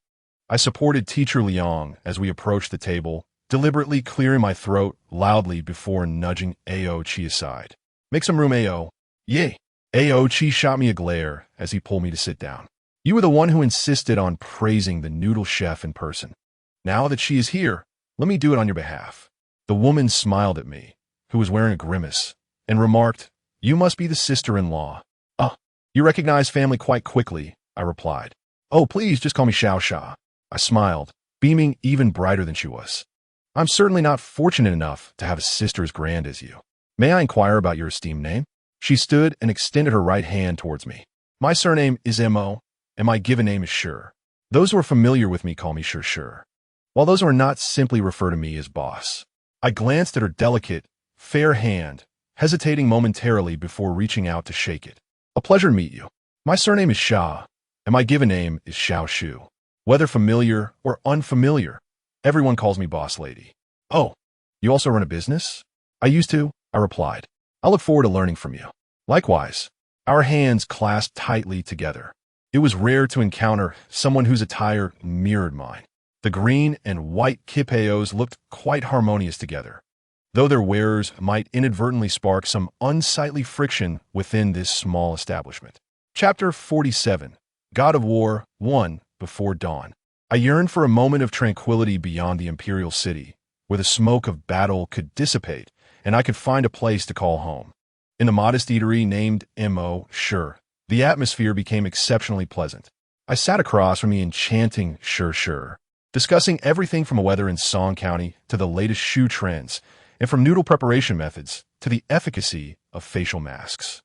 I supported Teacher Liang as we approached the table, deliberately clearing my throat loudly before nudging AO aside. Make some room, AO. Yay! AO shot me a glare as he pulled me to sit down. You were the one who insisted on praising the noodle chef in person. Now that she is here, let me do it on your behalf. The woman smiled at me, who was wearing a grimace, and remarked, You must be the sister-in-law. You recognize family quite quickly, I replied. Oh, please just call me Xiao Sha. I smiled, beaming even brighter than she was. I'm certainly not fortunate enough to have a sister as grand as you. May I inquire about your esteemed name? She stood and extended her right hand towards me. My surname is Mo, and my given name is Sure. Those who are familiar with me call me Sure. While those who are not simply refer to me as boss. I glanced at her delicate, fair hand, hesitating momentarily before reaching out to shake it. A pleasure to meet you. My surname is Sha, and my given name is Xiao Shu. Whether familiar or unfamiliar, everyone calls me boss lady. Oh, you also run a business? I used to, I replied. I look forward to learning from you. Likewise, our hands clasped tightly together. It was rare to encounter someone whose attire mirrored mine. The green and white kipeos looked quite harmonious together, though their wearers might inadvertently spark some unsightly friction within this small establishment. Chapter 47, God of War 1, Before Dawn. I yearned for a moment of tranquility beyond the imperial city, where the smoke of battle could dissipate and I could find a place to call home. In the modest eatery named Mo, Sure, the atmosphere became exceptionally pleasant. I sat across from the enchanting Sure, discussing everything from the weather in Song County to the latest shoe trends, and from noodle preparation methods to the efficacy of facial masks.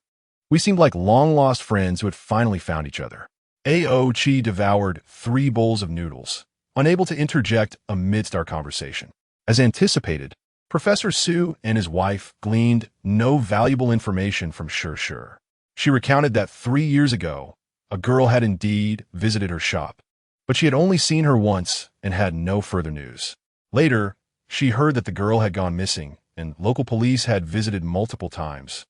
We seemed like long-lost friends who had finally found each other. Chi devoured 3 bowls of noodles, unable to interject amidst our conversation. As anticipated, Professor Su and his wife gleaned no valuable information from Sure. She recounted that 3 years ago, a girl had indeed visited her shop, but she had only seen her once and had no further news. Later, she heard that the girl had gone missing, and local police had visited multiple times,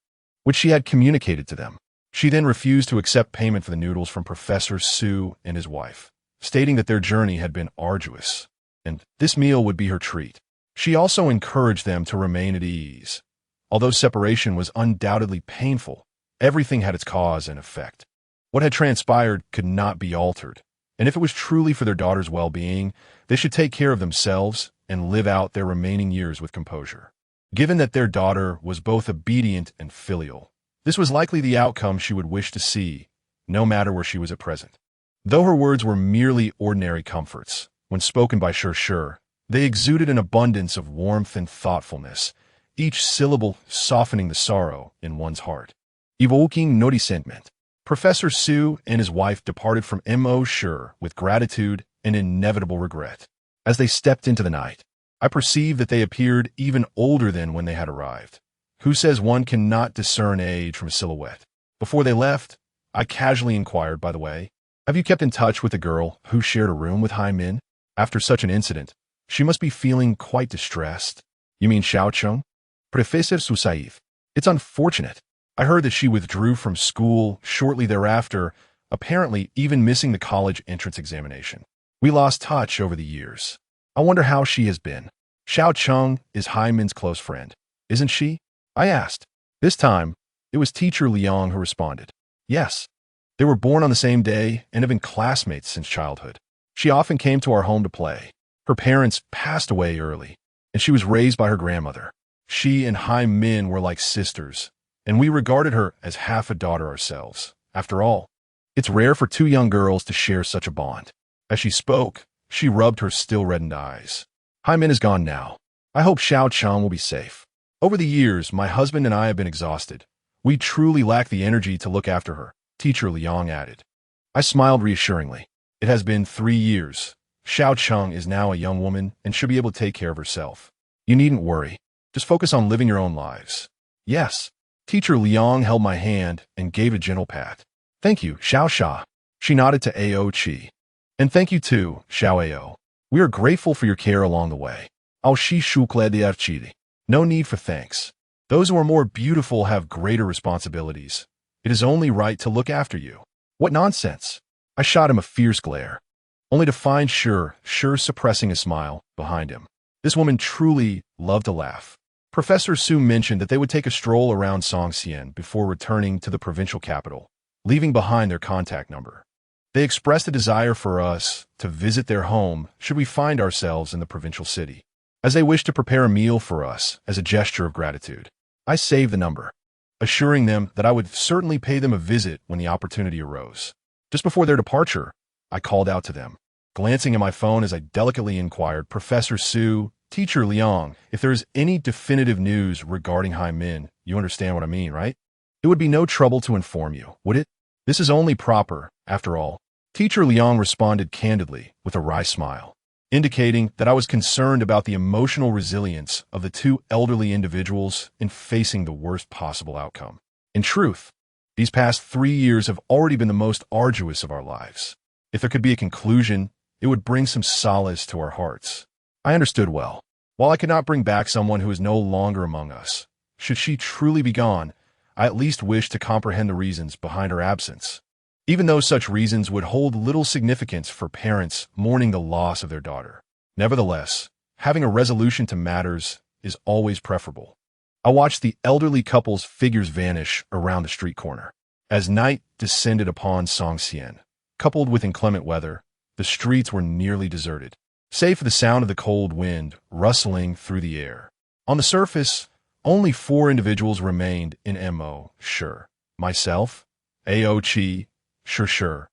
which she had communicated to them. She then refused to accept payment for the noodles from Professor Su and his wife, stating that their journey had been arduous, and this meal would be her treat. She also encouraged them to remain at ease. Although separation was undoubtedly painful, everything had its cause and effect. What had transpired could not be altered, and if it was truly for their daughter's well-being, they should take care of themselves and live out their remaining years with composure. Given that their daughter was both obedient and filial, this was likely the outcome she would wish to see, no matter where she was at present. Though her words were merely ordinary comforts, when spoken by Sure, they exuded an abundance of warmth and thoughtfulness, each syllable softening the sorrow in one's heart. Evoking no resentment, Professor Su and his wife departed from Mo Sure with gratitude and inevitable regret. As they stepped into the night, I perceived that they appeared even older than when they had arrived. Who says one cannot discern age from a silhouette? Before they left, I casually inquired, by the way, have you kept in touch with the girl who shared a room with Hai Min? After such an incident, she must be feeling quite distressed. You mean Xiao Cheng? Professor Susaif. It's unfortunate. I heard that she withdrew from school shortly thereafter, apparently even missing the college entrance examination. We lost touch over the years. I wonder how she has been. Xiao Cheng is Hai Min's close friend, isn't she? I asked. This time, it was Teacher Liang who responded. Yes. They were born on the same day and have been classmates since childhood. She often came to our home to play. Her parents passed away early, and she was raised by her grandmother. She and Hai Min were like sisters, and we regarded her as half a daughter ourselves. After all, it's rare for 2 young girls to share such a bond. As she spoke, she rubbed her still reddened eyes. Hai Min is gone now. I hope Xiao Cheng will be safe. Over the years, my husband and I have been exhausted. We truly lack the energy to look after her, Teacher Liang added. I smiled reassuringly. It has been 3 years, Xiao Cheng is now a young woman and should be able to take care of herself. You needn't worry. Just focus on living your own lives. Yes. Teacher Liang held my hand and gave a gentle pat. Thank you, Xiao Sha. She nodded to Ao Qi. And thank you too, Xiao Ao. We are grateful for your care along the way. Ao Shi Shu Kle Di Chi. No need for thanks. Those who are more beautiful have greater responsibilities. It is only right to look after you. What nonsense! I shot him a fierce glare, only to find Sure suppressing a smile behind him. This woman truly loved to laugh. Professor Su mentioned that they would take a stroll around Songxian before returning to the provincial capital, leaving behind their contact number. They expressed a desire for us to visit their home should we find ourselves in the provincial city, as they wished to prepare a meal for us as a gesture of gratitude. I saved the number, assuring them that I would certainly pay them a visit when the opportunity arose. Just before their departure, I called out to them, glancing at my phone as I delicately inquired, Professor Su, Teacher Liang, if there is any definitive news regarding Haimin, you understand what I mean, right? It would be no trouble to inform you, would it? This is only proper, after all. Teacher Liang responded candidly with a wry smile, indicating that I was concerned about the emotional resilience of the two elderly individuals in facing the worst possible outcome. In truth, these past 3 years have already been the most arduous of our lives. If there could be a conclusion, it would bring some solace to our hearts. I understood well. While I could not bring back someone who is no longer among us, should she truly be gone, I at least wished to comprehend the reasons behind her absence, even though such reasons would hold little significance for parents mourning the loss of their daughter. Nevertheless, having a resolution to matters is always preferable. I watched the elderly couple's figures vanish around the street corner. As night descended upon Songxian, coupled with inclement weather, the streets were nearly deserted, save for the sound of the cold wind rustling through the air. On the surface, only 4 individuals remained in Mo, Sure, myself, Ao Qi, Sure,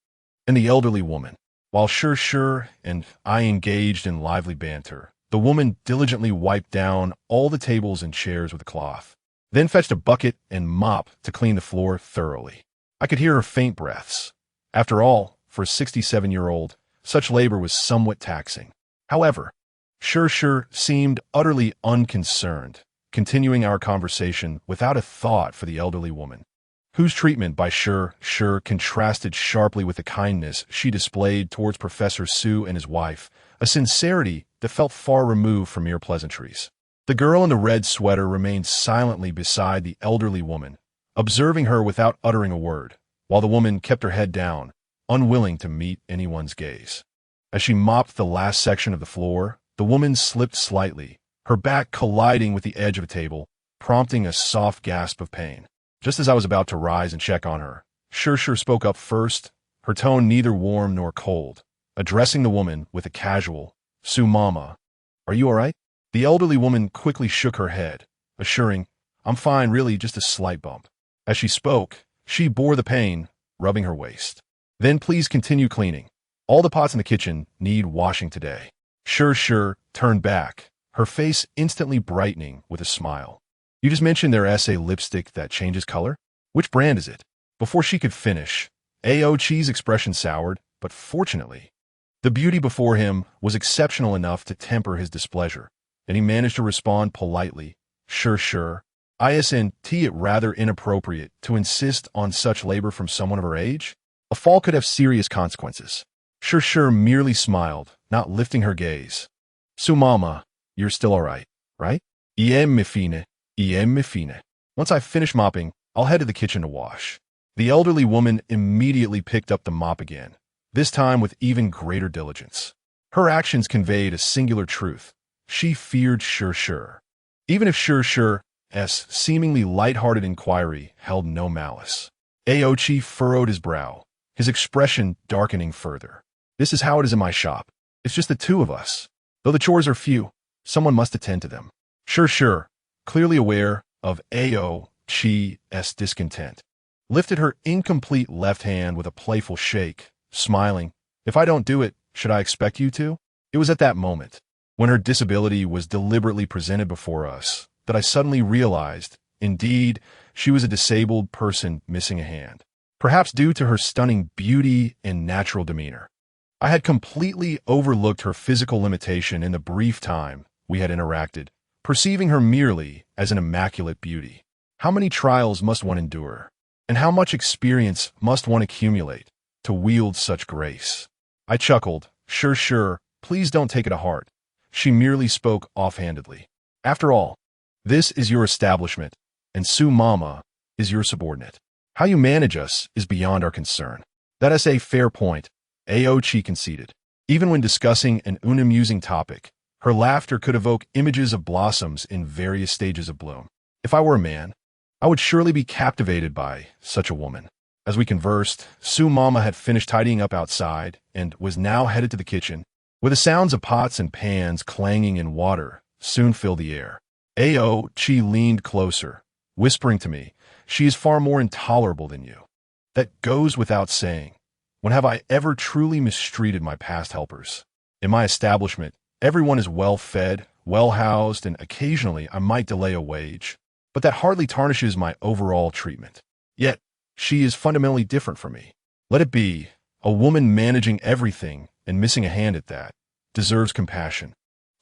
and the elderly woman. While Sure and I engaged in lively banter, the woman diligently wiped down all the tables and chairs with a cloth, then fetched a bucket and mop to clean the floor thoroughly. I could hear her faint breaths. After all, for a 67-year-old, such labor was somewhat taxing. However, Sure seemed utterly unconcerned, continuing our conversation without a thought for the elderly woman, whose treatment by Sure contrasted sharply with the kindness she displayed towards Professor Su and his wife, a sincerity that felt far removed from mere pleasantries. The girl in the red sweater remained silently beside the elderly woman, observing her without uttering a word, while the woman kept her head down, unwilling to meet anyone's gaze. As she mopped the last section of the floor, the woman slipped slightly, her back colliding with the edge of a table, prompting a soft gasp of pain. Just as I was about to rise and check on her, Sure spoke up first, her tone neither warm nor cold, addressing the woman with a casual, "Su Mama, are you all right?" The elderly woman quickly shook her head, assuring, "I'm fine, really just a slight bump." As she spoke, she bore the pain, rubbing her waist. "Then please continue cleaning. All the pots in the kitchen need washing today." Sure turned back, her face instantly brightening with a smile. "You just mentioned their essay lipstick that changes color? Which brand is it?" Before she could finish, Ao Qi's expression soured, but fortunately, the beauty before him was exceptional enough to temper his displeasure, and he managed to respond politely, Sure, isn't it rather inappropriate to insist on such labor from someone of her age? A fall could have serious consequences." Sure merely smiled, not lifting her gaze. "Su Mama, you're still all right, right? Iem me fine. Once I finish mopping, I'll head to the kitchen to wash." The elderly woman immediately picked up the mop again, this time with even greater diligence. Her actions conveyed a singular truth. She feared Sure, even if Sure's seemingly light-hearted inquiry held no malice. Ao Qi furrowed his brow, his expression darkening further. "This is how it is in my shop. It's just the two of us. Though the chores are few, someone must attend to them." Sure, clearly aware of Ao Qi's discontent, lifted her incomplete left hand with a playful shake, smiling, "If I don't do it, should I expect you to?" It was at that moment, when her disability was deliberately presented before us, that I suddenly realized, indeed, she was a disabled person missing a hand, perhaps due to her stunning beauty and natural demeanor. I had completely overlooked her physical limitation in the brief time we had interacted, perceiving her merely as an immaculate beauty. How many trials must one endure? And how much experience must one accumulate to wield such grace? I chuckled. Sure, please don't take it to heart. She merely spoke offhandedly. After all, this is your establishment, and Su Mama is your subordinate. How you manage us is beyond our concern. That is a fair point, Aochi conceded. Even when discussing an unamusing topic, her laughter could evoke images of blossoms in various stages of bloom. If I were a man, I would surely be captivated by such a woman. As we conversed, Su Mama had finished tidying up outside and was now headed to the kitchen, where the sounds of pots and pans clanging in water soon filled the air. Aochi leaned closer, whispering to me, "She is far more intolerable than you. That goes without saying. When have I ever truly mistreated my past helpers? In my establishment, everyone is well-fed, well-housed, and occasionally I might delay a wage, but that hardly tarnishes my overall treatment. Yet, she is fundamentally different from me. Let it be, a woman managing everything and missing a hand at that deserves compassion.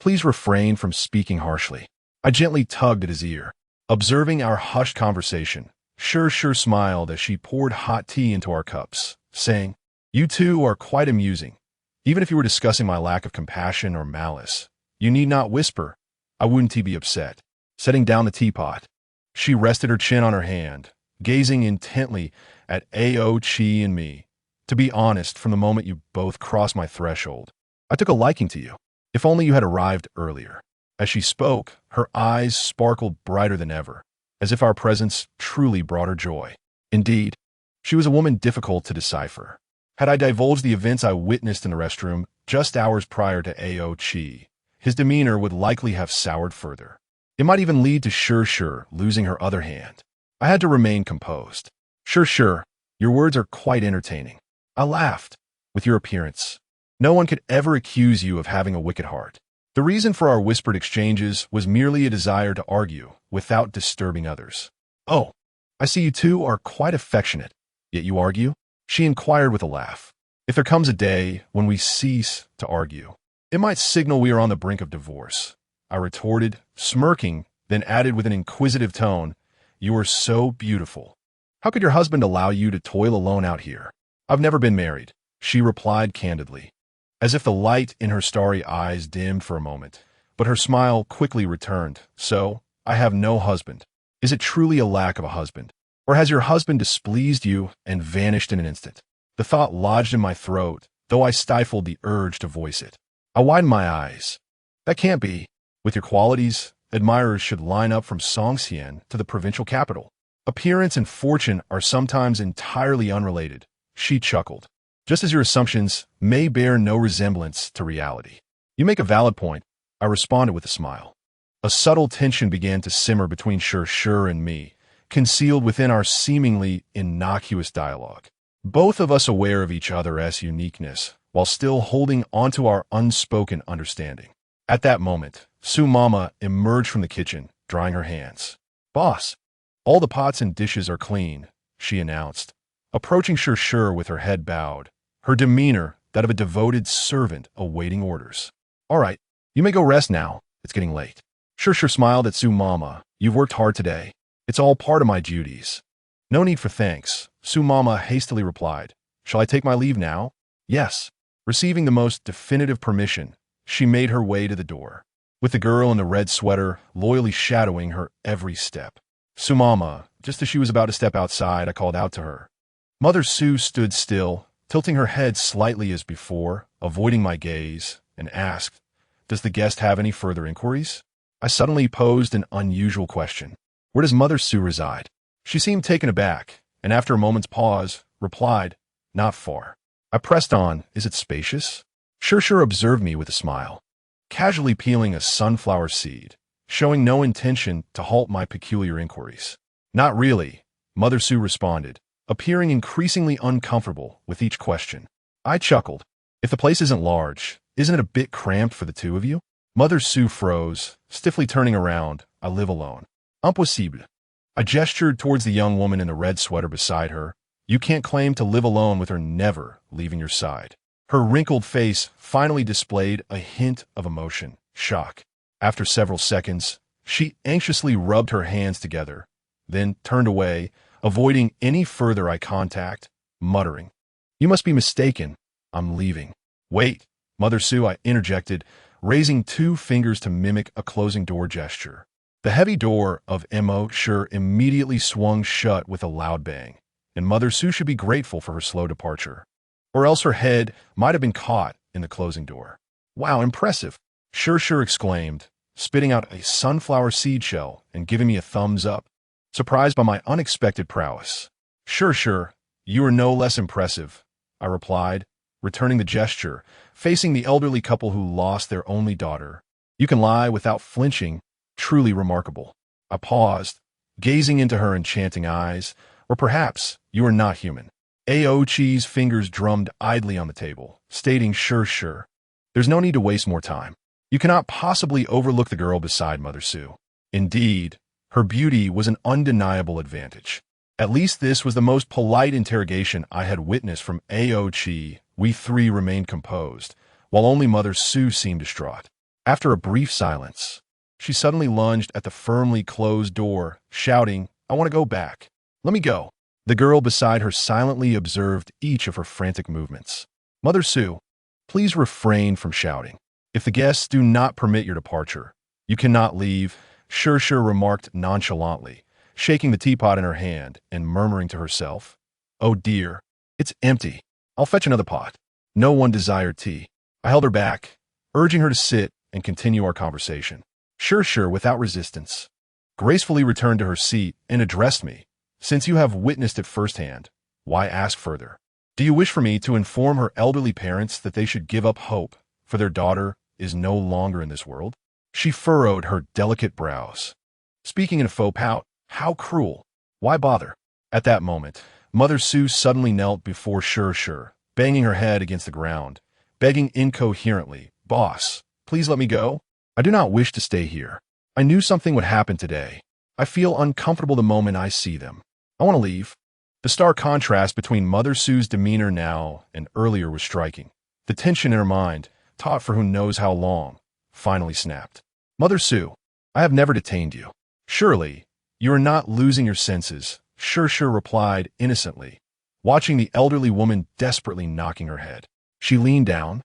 Please refrain from speaking harshly." I gently tugged at his ear. Observing our hushed conversation, Sure smiled as she poured hot tea into our cups, saying, "You two are quite amusing. Even if you were discussing my lack of compassion or malice, you need not whisper. I wouldn't be upset." Setting down the teapot, she rested her chin on her hand, gazing intently at Aochi and me. "To be honest, from the moment you both crossed my threshold, I took a liking to you. If only you had arrived earlier." As she spoke, her eyes sparkled brighter than ever, as if our presence truly brought her joy. Indeed, she was a woman difficult to decipher. Had I divulged the events I witnessed in the restroom just hours prior to Aochi, his demeanor would likely have soured further. It might even lead to Sure losing her other hand. I had to remain composed. Sure, your words are quite entertaining." I laughed. "With your appearance, no one could ever accuse you of having a wicked heart." The reason for our whispered exchanges was merely a desire to argue without disturbing others. "Oh, I see you two are quite affectionate, yet you argue?" she inquired with a laugh. "If there comes a day when we cease to argue, it might signal we are on the brink of divorce," I retorted, smirking, then added with an inquisitive tone, "You are so beautiful. How could your husband allow you to toil alone out here?" "I've never been married," she replied candidly, as if the light in her starry eyes dimmed for a moment, but her smile quickly returned. "So, I have no husband. Is it truly a lack of a husband? Or has your husband displeased you and vanished in an instant?" The thought lodged in my throat, though I stifled the urge to voice it. I widened my eyes. "That can't be. With your qualities, admirers should line up from Songxian to the provincial capital. Appearance and fortune are sometimes entirely unrelated," she chuckled. "Just as your assumptions may bear no resemblance to reality." "You make a valid point," I responded with a smile. A subtle tension began to simmer between Sure and me, concealed within our seemingly innocuous dialogue. Both of us aware of each other's uniqueness, while still holding onto our unspoken understanding. At that moment, Su Mama emerged from the kitchen, drying her hands. "Boss, all the pots and dishes are clean," she announced, approaching Sure with her head bowed, her demeanor that of a devoted servant awaiting orders. "All right, you may go rest now. It's getting late." Sure smiled at Su Mama. "You've worked hard today. It's all part of my duties." "No need for thanks," Su Mama hastily replied. "Shall I take my leave now?" "Yes." Receiving the most definitive permission, she made her way to the door, with the girl in the red sweater loyally shadowing her every step. Su Mama, just as she was about to step outside, I called out to her. Mother Su stood still, tilting her head slightly as before, avoiding my gaze, and asked, "Does the guest have any further inquiries?" I suddenly posed an unusual question. "Where does Mother Su reside?" She seemed taken aback, and after a moment's pause, replied, "Not far." I pressed on, "Is it spacious?" Sure observed me with a smile, casually peeling a sunflower seed, showing no intention to halt my peculiar inquiries. "Not really," Mother Su responded, appearing increasingly uncomfortable with each question. I chuckled. "If the place isn't large, isn't it a bit cramped for the two of you?" Mother Su froze, stiffly turning around. "I live alone." "Impossible." I gestured towards the young woman in the red sweater beside her. "You can't claim to live alone with her never leaving your side." Her wrinkled face finally displayed a hint of emotion, shock. After several seconds, she anxiously rubbed her hands together, then turned away, avoiding any further eye contact, muttering, "You must be mistaken. I'm leaving." "Wait, Mother Su," I interjected, raising 2 fingers to mimic a closing door gesture. The heavy door of Mo Sure immediately swung shut with a loud bang, and Mother Su should be grateful for her slow departure. Or else her head might have been caught in the closing door. "Wow, impressive," Sure exclaimed, spitting out a sunflower seed shell and giving me a thumbs up, surprised by my unexpected prowess. Sure, you are no less impressive," I replied, returning the gesture, facing the elderly couple who lost their only daughter. "You can lie without flinching, truly remarkable." I paused, gazing into her enchanting eyes. "Or perhaps you are not human." Aochi's fingers drummed idly on the table, stating, Sure. "There's no need to waste more time. You cannot possibly overlook the girl beside Mother Su. Indeed, her beauty was an undeniable advantage." At least this was the most polite interrogation I had witnessed from Aochi. We 3 remained composed, while only Mother Su seemed distraught. After a brief silence, she suddenly lunged at the firmly closed door, shouting, "I want to go back. Let me go." The girl beside her silently observed each of her frantic movements. "Mother Su, please refrain from shouting. If the guests do not permit your departure, you cannot leave," Sure remarked nonchalantly, shaking the teapot in her hand and murmuring to herself, "Oh dear, it's empty. I'll fetch another pot." No one desired tea. I held her back, urging her to sit and continue our conversation. Sure, without resistance, gracefully returned to her seat and addressed me. "Since you have witnessed it firsthand, why ask further? Do you wish for me to inform her elderly parents that they should give up hope, for their daughter is no longer in this world?" She furrowed her delicate brows, speaking in a faux pout. "How cruel! Why bother?" At that moment, Mother Su suddenly knelt before Sure, banging her head against the ground, begging incoherently, "Boss, please let me go. I do not wish to stay here. I knew something would happen today. I feel uncomfortable the moment I see them. I want to leave." The stark contrast between Mother Su's demeanor now and earlier was striking. The tension in her mind, taut for who knows how long, finally snapped. "Mother Su, I have never detained you. Surely, you are not losing your senses," Sure replied innocently, watching the elderly woman desperately knocking her head. She leaned down,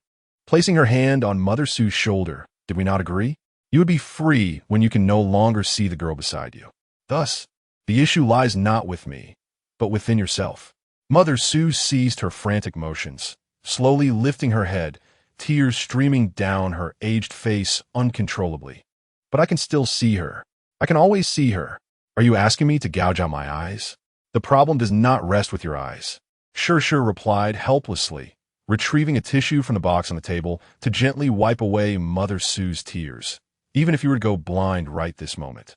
placing her hand on Mother Su's shoulder. "Did we not agree? You would be free when you can no longer see the girl beside you. Thus, the issue lies not with me, but within yourself." Mother Su ceased her frantic motions, slowly lifting her head, tears streaming down her aged face uncontrollably. "But I can still see her. I can always see her. Are you asking me to gouge out my eyes?" "The problem does not rest with your eyes," Sure replied helplessly, retrieving a tissue from the box on the table to gently wipe away Mother Su's tears. "Even if you were to go blind right this moment,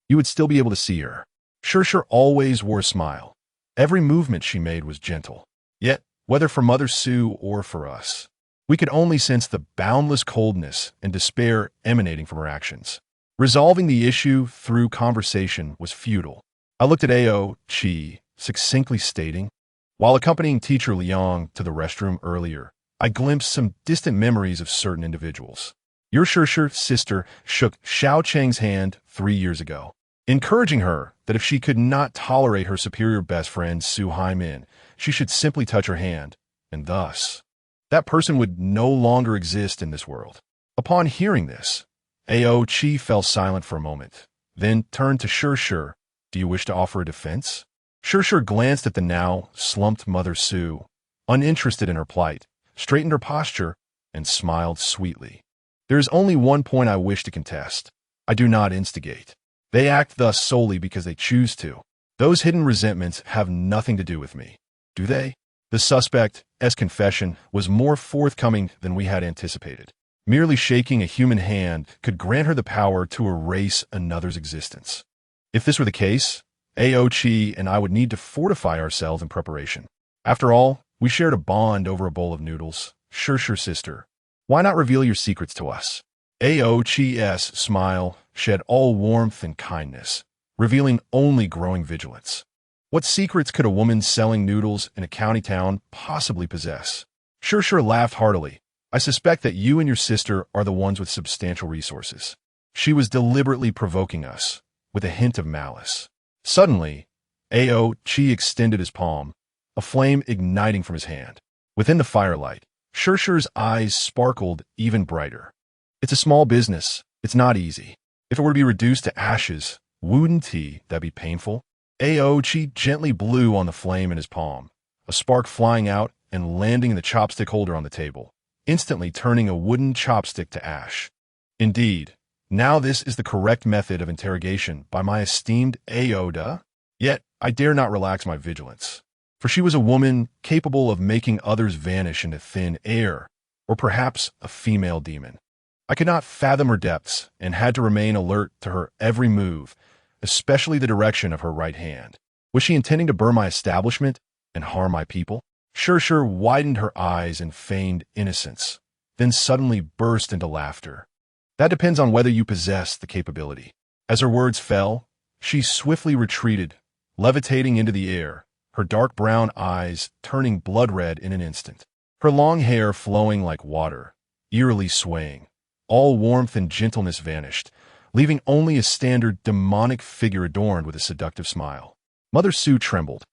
you would still be able to see her." Sure always wore a smile. Every movement she made was gentle. Yet, whether for Mother Su or for us, we could only sense the boundless coldness and despair emanating from her actions. Resolving the issue through conversation was futile. I looked at Aochi, succinctly stating, "While accompanying teacher Liang to the restroom earlier, I glimpsed some distant memories of certain individuals. Your Sure sister shook Xiao Cheng's hand 3 years ago, encouraging her that if she could not tolerate her superior best friend Su Haimin, she should simply touch her hand, and thus, that person would no longer exist in this world." Upon hearing this, Aochi fell silent for a moment, then turned to Sure. "Do you wish to offer a defense?" Sure glanced at the now slumped Mother Su, uninterested in her plight, straightened her posture, and smiled sweetly. "There is only one point I wish to contest. I do not instigate. They act thus solely because they choose to. Those hidden resentments have nothing to do with me. Do they?" The suspect's confession was more forthcoming than we had anticipated. Merely shaking a human hand could grant her the power to erase another's existence. If this were the case, Aochi and I would need to fortify ourselves in preparation. After all, we shared a bond over a bowl of noodles. Sure, sister. Why not reveal your secrets to us? Aochi's smile shed all warmth and kindness, revealing only growing vigilance. What secrets could a woman selling noodles in a county town possibly possess? Sure laughed heartily. I suspect that you and your sister are the ones with substantial resources. She was deliberately provoking us, with a hint of malice. Suddenly, Chi extended his palm, a flame igniting from his hand. Within the firelight, Shu's eyes sparkled even brighter. It's a small business. It's not easy. If it were to be reduced to ashes, wouldn't that'd be painful? Chi gently blew on the flame in his palm, a spark flying out and landing in the chopstick holder on the table, instantly turning a wooden chopstick to ash. Indeed, now this is the correct method of interrogation by my esteemed Aoda. Yet, I dare not relax my vigilance, for she was a woman capable of making others vanish into thin air, or perhaps a female demon. I could not fathom her depths and had to remain alert to her every move, especially the direction of her right hand. Was she intending to burn my establishment and harm my people? Sure widened her eyes in feigned innocence, then suddenly burst into laughter. That depends on whether you possess the capability. As her words fell, she swiftly retreated, levitating into the air, her dark brown eyes turning blood red in an instant. Her long hair flowing like water, eerily swaying. All warmth and gentleness vanished, leaving only a standard demonic figure adorned with a seductive smile. Mother Su trembled,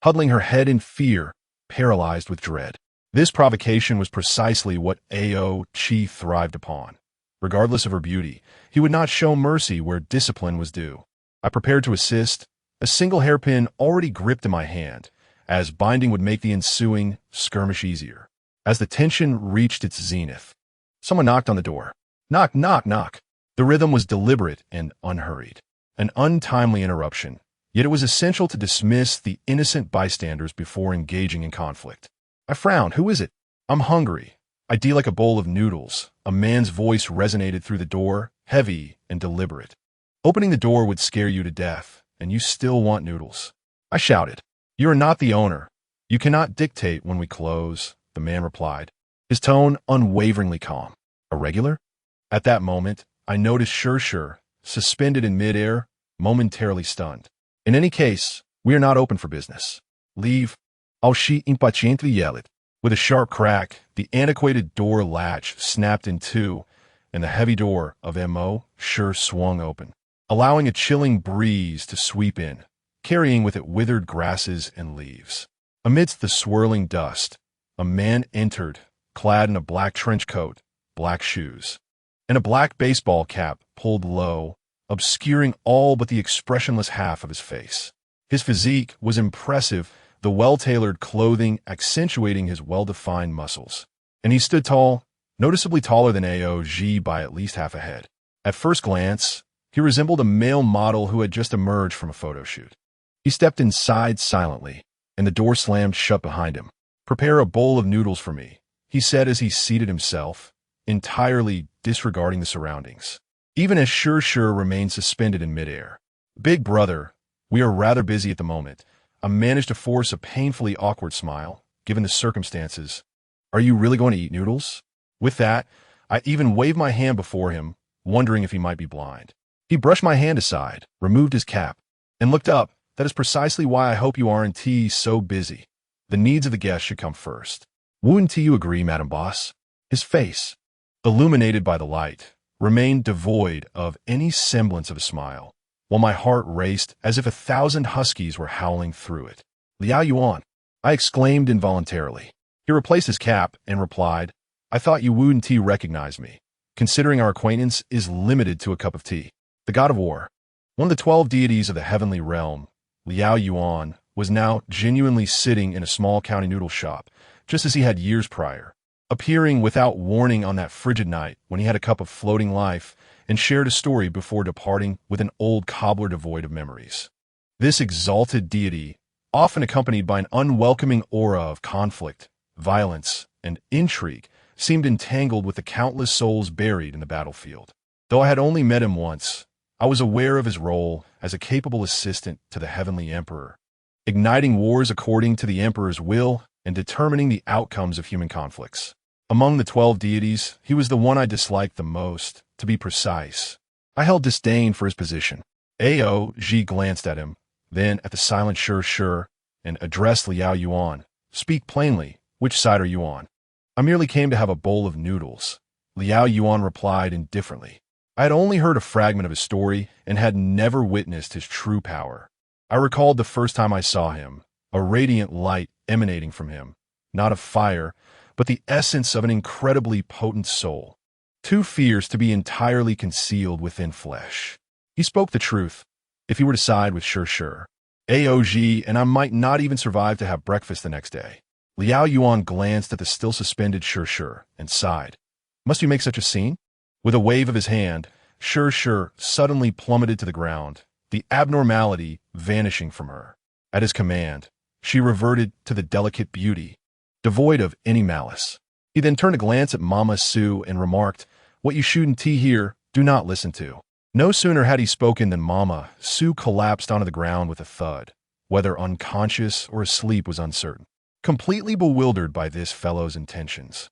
huddling her head in fear, paralyzed with dread. This provocation was precisely what Chi thrived upon. Regardless of her beauty, he would not show mercy where discipline was due. I prepared to assist, a single hairpin already gripped in my hand, as binding would make the ensuing skirmish easier. As the tension reached its zenith, someone knocked on the door. Knock, knock, knock. The rhythm was deliberate and unhurried. An untimely interruption, yet it was essential to dismiss the innocent bystanders before engaging in conflict. I frowned. Who is it? I'm hungry. I'd like a bowl of noodles. A man's voice resonated through the door, heavy and deliberate. Opening the door would scare you to death, and you still want noodles. I shouted. You are not the owner. You cannot dictate when we close, the man replied, his tone unwaveringly calm. A regular? At that moment, I noticed Sure, suspended in midair, momentarily stunned. In any case, we are not open for business. Leave. She impaciently yelled. With a sharp crack, the antiquated door latch snapped in two, and the heavy door of Sure swung open, allowing a chilling breeze to sweep in, carrying with it withered grasses and leaves. Amidst the swirling dust, a man entered, clad in a black trench coat, black shoes, and a black baseball cap pulled low, obscuring all but the expressionless half of his face. His physique was impressive, the well-tailored clothing accentuating his well-defined muscles. And he stood tall, noticeably taller than Ji by at least half a head. At first glance, he resembled a male model who had just emerged from a photo shoot. He stepped inside silently, and the door slammed shut behind him. Prepare a bowl of noodles for me, he said as he seated himself, entirely disregarding the surroundings. Even as Sure remained suspended in midair. Big brother, we are rather busy at the moment. I managed to force a painfully awkward smile, given the circumstances. Are you really going to eat noodles? With that, I even waved my hand before him, wondering if he might be blind. He brushed my hand aside, removed his cap, and looked up. That is precisely why I hope you aren't so busy. The needs of the guest should come first. Wouldn't you agree, Madam Boss? His face, illuminated by the light, remained devoid of any semblance of a smile, while my heart raced as if 1,000 huskies were howling through it. Liao Yuan, I exclaimed involuntarily. He replaced his cap and replied, I thought you wouldn't recognize me, considering our acquaintance is limited to a cup of tea. The god of war, one of the 12 deities of the heavenly realm, Liao Yuan, was now genuinely sitting in a small county noodle shop, just as he had years prior, appearing without warning on that frigid night when he had a cup of floating life and shared a story before departing with an old cobbler devoid of memories. This exalted deity, often accompanied by an unwelcoming aura of conflict, violence, and intrigue, seemed entangled with the countless souls buried in the battlefield. Though I had only met him once, I was aware of his role as a capable assistant to the heavenly emperor, igniting wars according to the emperor's will and determining the outcomes of human conflicts. Among the 12 deities, he was the one I disliked the most, to be precise. I held disdain for his position. Ji glanced at him, then at the silent Sure, and addressed Liao Yuan. Speak plainly, which side are you on? I merely came to have a bowl of noodles, Liao Yuan replied indifferently. I had only heard a fragment of his story and had never witnessed his true power. I recalled the first time I saw him, a radiant light emanating from him, not of fire, but the essence of an incredibly potent soul, too fierce to be entirely concealed within flesh. He spoke the truth. If he were to side with Sure, AOG, and I might not even survive to have breakfast the next day. Liao Yuan glanced at the still suspended Sure and sighed. Must you make such a scene? With a wave of his hand, Sure suddenly plummeted to the ground, the abnormality vanishing from her. At his command, she reverted to the delicate beauty, devoid of any malice. He then turned a glance at Mama Su and remarked, "What you shouldn't here, do not listen to." No sooner had he spoken than Mama Su collapsed onto the ground with a thud. Whether unconscious or asleep was uncertain. Completely bewildered by this fellow's intentions,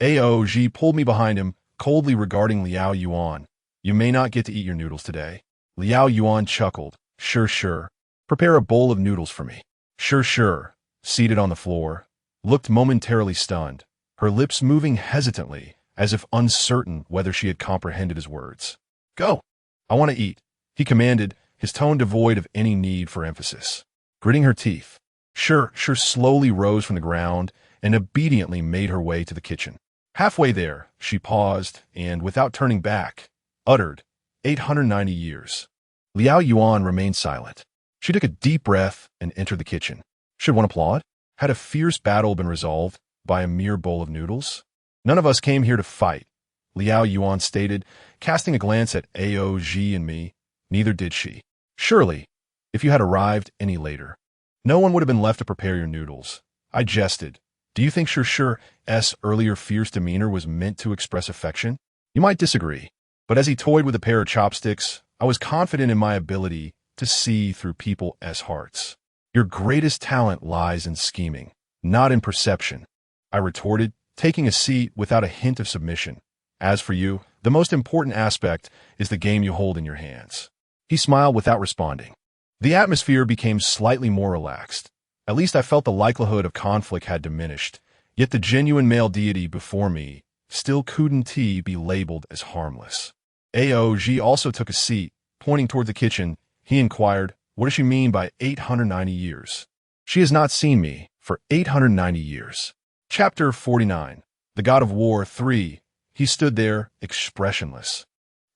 AOG pulled me behind him, coldly regarding Liao Yuan. "You may not get to eat your noodles today." Liao Yuan chuckled. Sure. Prepare a bowl of noodles for me." Sure, seated on the floor, looked momentarily stunned, her lips moving hesitantly, as if uncertain whether she had comprehended his words. "Go. I want to eat," he commanded, his tone devoid of any need for emphasis. Gritting her teeth, Sure slowly rose from the ground and obediently made her way to the kitchen. Halfway there, she paused and, without turning back, uttered, 890 years. Liao Yuan remained silent. She took a deep breath and entered the kitchen. Should one applaud? Had a fierce battle been resolved by a mere bowl of noodles? "None of us came here to fight," Liao Yuan stated, casting a glance at AOG and me. Neither did she. "Surely, if you had arrived any later, no one would have been left to prepare your noodles." I jested. "Do you think Sure's earlier fierce demeanor was meant to express affection?" You might disagree, but as he toyed with a pair of chopsticks, I was confident in my ability to see through people's hearts. "Your greatest talent lies in scheming, not in perception," I retorted, taking a seat without a hint of submission. "As for you, the most important aspect is the game you hold in your hands." He smiled without responding. The atmosphere became slightly more relaxed. At least I felt the likelihood of conflict had diminished, yet the genuine male deity before me still couldn't be labeled as harmless. AOG also took a seat, pointing toward the kitchen. He inquired, "What does she mean by 890 years? She has not seen me for 890 years. Chapter 49. The God of War 3. He stood there, expressionless,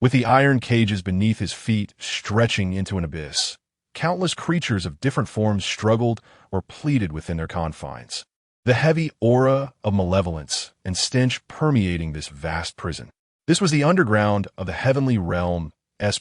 with the iron cages beneath his feet stretching into an abyss. Countless creatures of different forms struggled or pleaded within their confines, the heavy aura of malevolence and stench permeating this vast prison. This was the underground of the heavenly realm's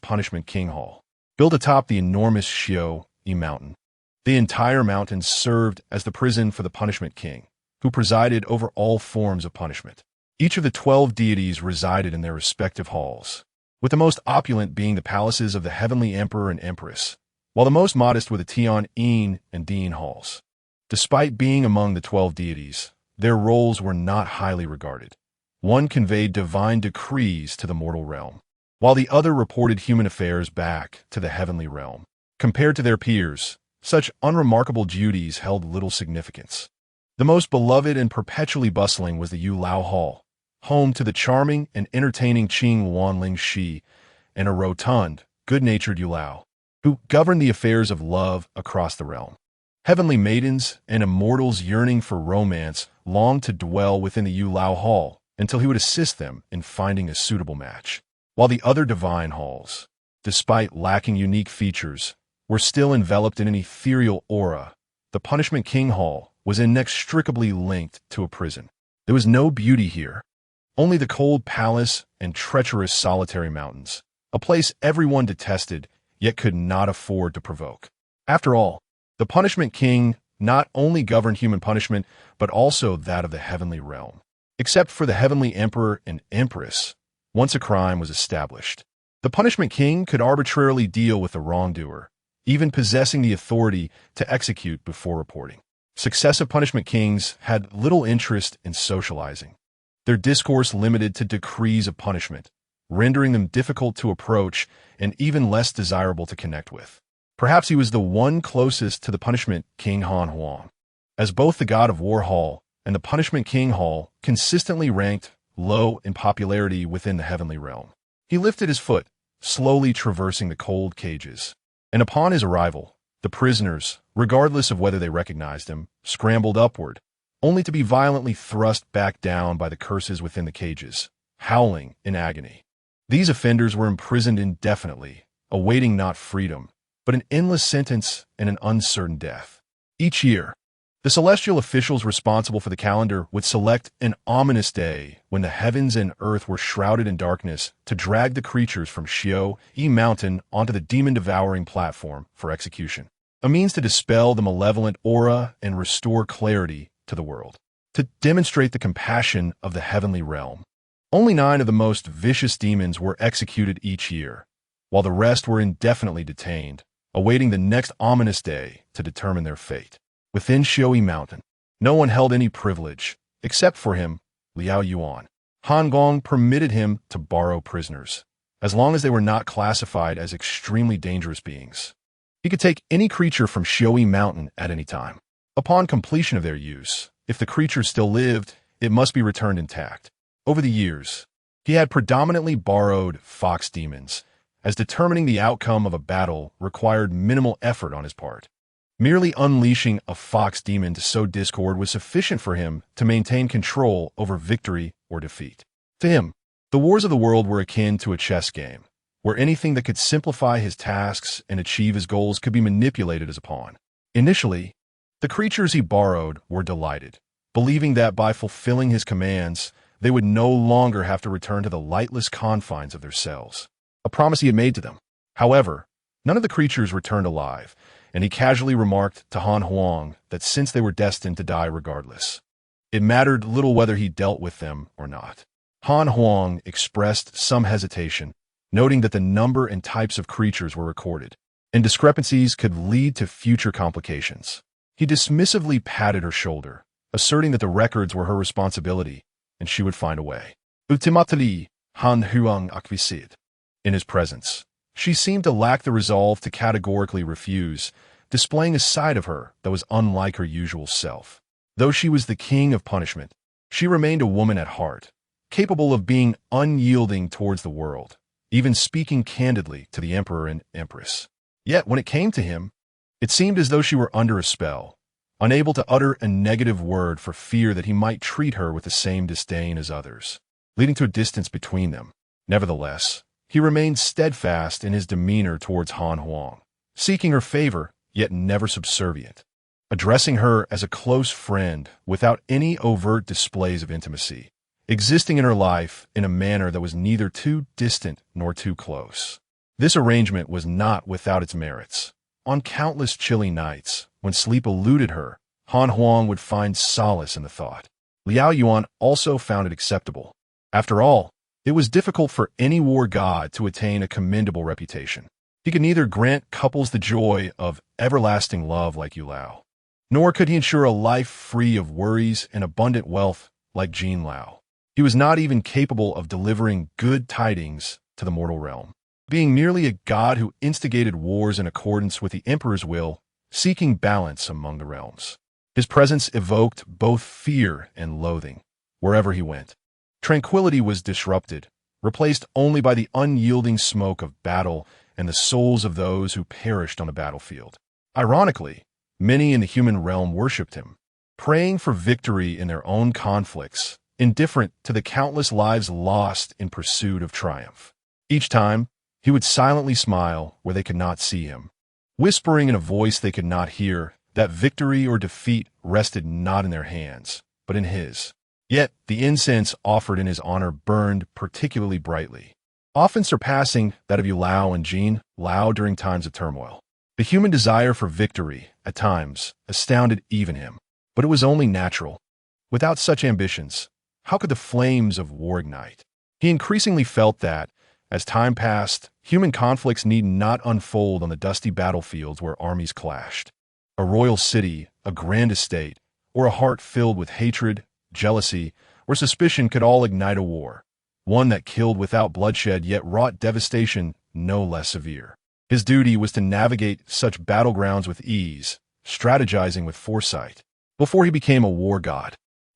punishment king hall, built atop the enormous Xiao Hu mountain. The entire mountain served as the prison for the punishment king, who presided over all forms of punishment. Each of the 12 deities resided in their respective halls, with the most opulent being the palaces of the heavenly emperor and empress, while the most modest were the Tian and Dean halls. Despite being among the 12 deities, their roles were not highly regarded. One conveyed divine decrees to the mortal realm, while the other reported human affairs back to the heavenly realm. Compared to their peers, such unremarkable duties held little significance. The most beloved and perpetually bustling was the Yulao Hall, home to the charming and entertaining Qing Wanling Shi, and a rotund, good-natured Yulao, who governed the affairs of love across the realm. Heavenly maidens and immortals yearning for romance longed to dwell within the Yulao Hall until he would assist them in finding a suitable match, while the other divine halls, despite lacking unique features, were still enveloped in an ethereal aura. The Punishment King Hall was inextricably linked to a prison. There was no beauty here, only the cold palace and treacherous solitary mountains, a place everyone detested yet could not afford to provoke. After all, the Punishment King not only governed human punishment, but also that of the heavenly realm. Except for the heavenly emperor and empress, once a crime was established, the Punishment King could arbitrarily deal with the wrongdoer, even possessing the authority to execute before reporting. Successive Punishment Kings had little interest in socializing, their discourse limited to decrees of punishment, rendering them difficult to approach and even less desirable to connect with. Perhaps he was the one closest to the Punishment King Han Huang, as both the God of War Hall and the Punishment King Hall consistently ranked low in popularity within the heavenly realm. He lifted his foot, slowly traversing the cold cages. And upon his arrival, the prisoners, regardless of whether they recognized him, scrambled upward, only to be violently thrust back down by the curses within the cages, howling in agony. These offenders were imprisoned indefinitely, awaiting not freedom, but an endless sentence and an uncertain death. Each year, the celestial officials responsible for the calendar would select an ominous day when the heavens and earth were shrouded in darkness to drag the creatures from Ximeiyouhai mountain onto the demon-devouring platform for execution, a means to dispel the malevolent aura and restore clarity to the world. To demonstrate the compassion of the heavenly realm, only 9 of the most vicious demons were executed each year, while the rest were indefinitely detained, awaiting the next ominous day to determine their fate. Within Ximeiyouhai Mountain, no one held any privilege, except for him, Liao Yuan. Han Gong permitted him to borrow prisoners, as long as they were not classified as extremely dangerous beings. He could take any creature from Ximeiyouhai Mountain at any time. Upon completion of their use, if the creature still lived, it must be returned intact. Over the years, he had predominantly borrowed fox demons, as determining the outcome of a battle required minimal effort on his part. Merely unleashing a fox demon to sow discord was sufficient for him to maintain control over victory or defeat. To him, the wars of the world were akin to a chess game, where anything that could simplify his tasks and achieve his goals could be manipulated as a pawn. Initially, the creatures he borrowed were delighted, believing that by fulfilling his commands, they would no longer have to return to the lightless confines of their cells, a promise he had made to them. However, none of the creatures returned alive, and he casually remarked to Han Huang that since they were destined to die regardless, it mattered little whether he dealt with them or not. Han Huang expressed some hesitation, noting that the number and types of creatures were recorded, and discrepancies could lead to future complications. He dismissively patted her shoulder, asserting that the records were her responsibility, and she would find a way. Ultimately, Han Huang acquiesced. In his presence, she seemed to lack the resolve to categorically refuse, displaying a side of her that was unlike her usual self. Though she was the king of punishment, she remained a woman at heart, capable of being unyielding towards the world, even speaking candidly to the emperor and empress. Yet when it came to him, it seemed as though she were under a spell, unable to utter a negative word for fear that he might treat her with the same disdain as others, leading to a distance between them. Nevertheless, he remained steadfast in his demeanor towards Han Huang, seeking her favor, yet never subservient, addressing her as a close friend without any overt displays of intimacy, existing in her life in a manner that was neither too distant nor too close. This arrangement was not without its merits. On countless chilly nights, when sleep eluded her, Han Huang would find solace in the thought. Liao Yuan also found it acceptable. After all, it was difficult for any war god to attain a commendable reputation. He could neither grant couples the joy of everlasting love like Yu Lao, nor could he ensure a life free of worries and abundant wealth like Jin Lao. He was not even capable of delivering good tidings to the mortal realm, being merely a god who instigated wars in accordance with the emperor's will, seeking balance among the realms. His presence evoked both fear and loathing wherever he went. Tranquility was disrupted, replaced only by the unyielding smoke of battle and the souls of those who perished on the battlefield. Ironically, many in the human realm worshipped him, praying for victory in their own conflicts, indifferent to the countless lives lost in pursuit of triumph. Each time, he would silently smile where they could not see him, whispering in a voice they could not hear that victory or defeat rested not in their hands, but in his. Yet the incense offered in his honor burned particularly brightly, often surpassing that of Yu Lao and Jin Lao during times of turmoil. The human desire for victory, at times, astounded even him, but it was only natural. Without such ambitions, how could the flames of war ignite? He increasingly felt that, as time passed, human conflicts need not unfold on the dusty battlefields where armies clashed. A royal city, a grand estate, or a heart filled with hatred, jealousy, or suspicion could all ignite a war, one that killed without bloodshed yet wrought devastation no less severe. His duty was to navigate such battlegrounds with ease, strategizing with foresight. Before he became a war god,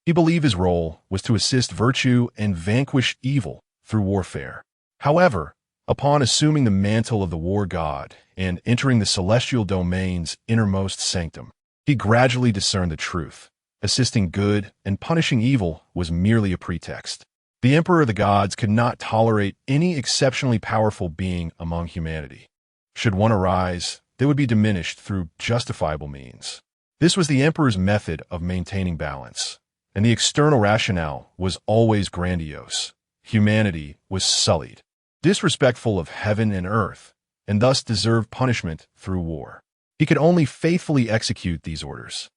He believed his role was to assist virtue and vanquish evil through warfare. However, upon assuming the mantle of the war god and entering the celestial domain's innermost sanctum, he gradually discerned the truth. Assisting good and punishing evil was merely a pretext. The Emperor of the Gods could not tolerate any exceptionally powerful being among humanity. Should one arise, they would be diminished through justifiable means. This was the Emperor's method of maintaining balance, and the external rationale was always grandiose. Humanity was sullied, disrespectful of heaven and earth, and thus deserved punishment through war. He could only faithfully execute these orders.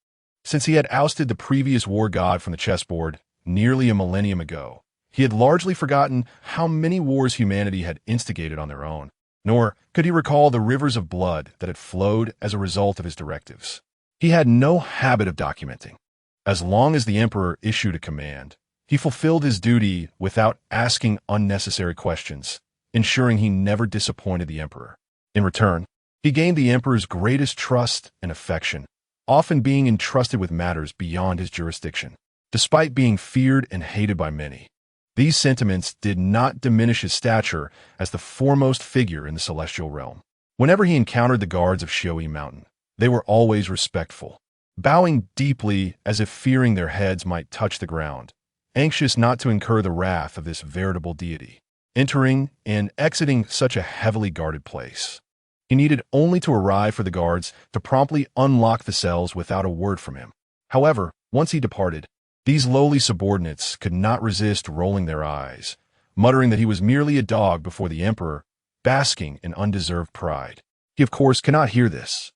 Since he had ousted the previous war god from the chessboard nearly a millennium ago, he had largely forgotten how many wars humanity had instigated on their own, nor could he recall the rivers of blood that had flowed as a result of his directives. He had no habit of documenting. As long as the Emperor issued a command, he fulfilled his duty without asking unnecessary questions, ensuring he never disappointed the Emperor. In return, he gained the Emperor's greatest trust and affection, often being entrusted with matters beyond his jurisdiction. Despite being feared and hated by many, these sentiments did not diminish his stature as the foremost figure in the celestial realm. Whenever he encountered the guards of Xiaoyi Mountain, they were always respectful, bowing deeply as if fearing their heads might touch the ground, anxious not to incur the wrath of this veritable deity. Entering and exiting such a heavily guarded place, he needed only to arrive for the guards to promptly unlock the cells without a word from him. However, once he departed, these lowly subordinates could not resist rolling their eyes, muttering that he was merely a dog before the Emperor, basking in undeserved pride. He, of course, cannot hear this.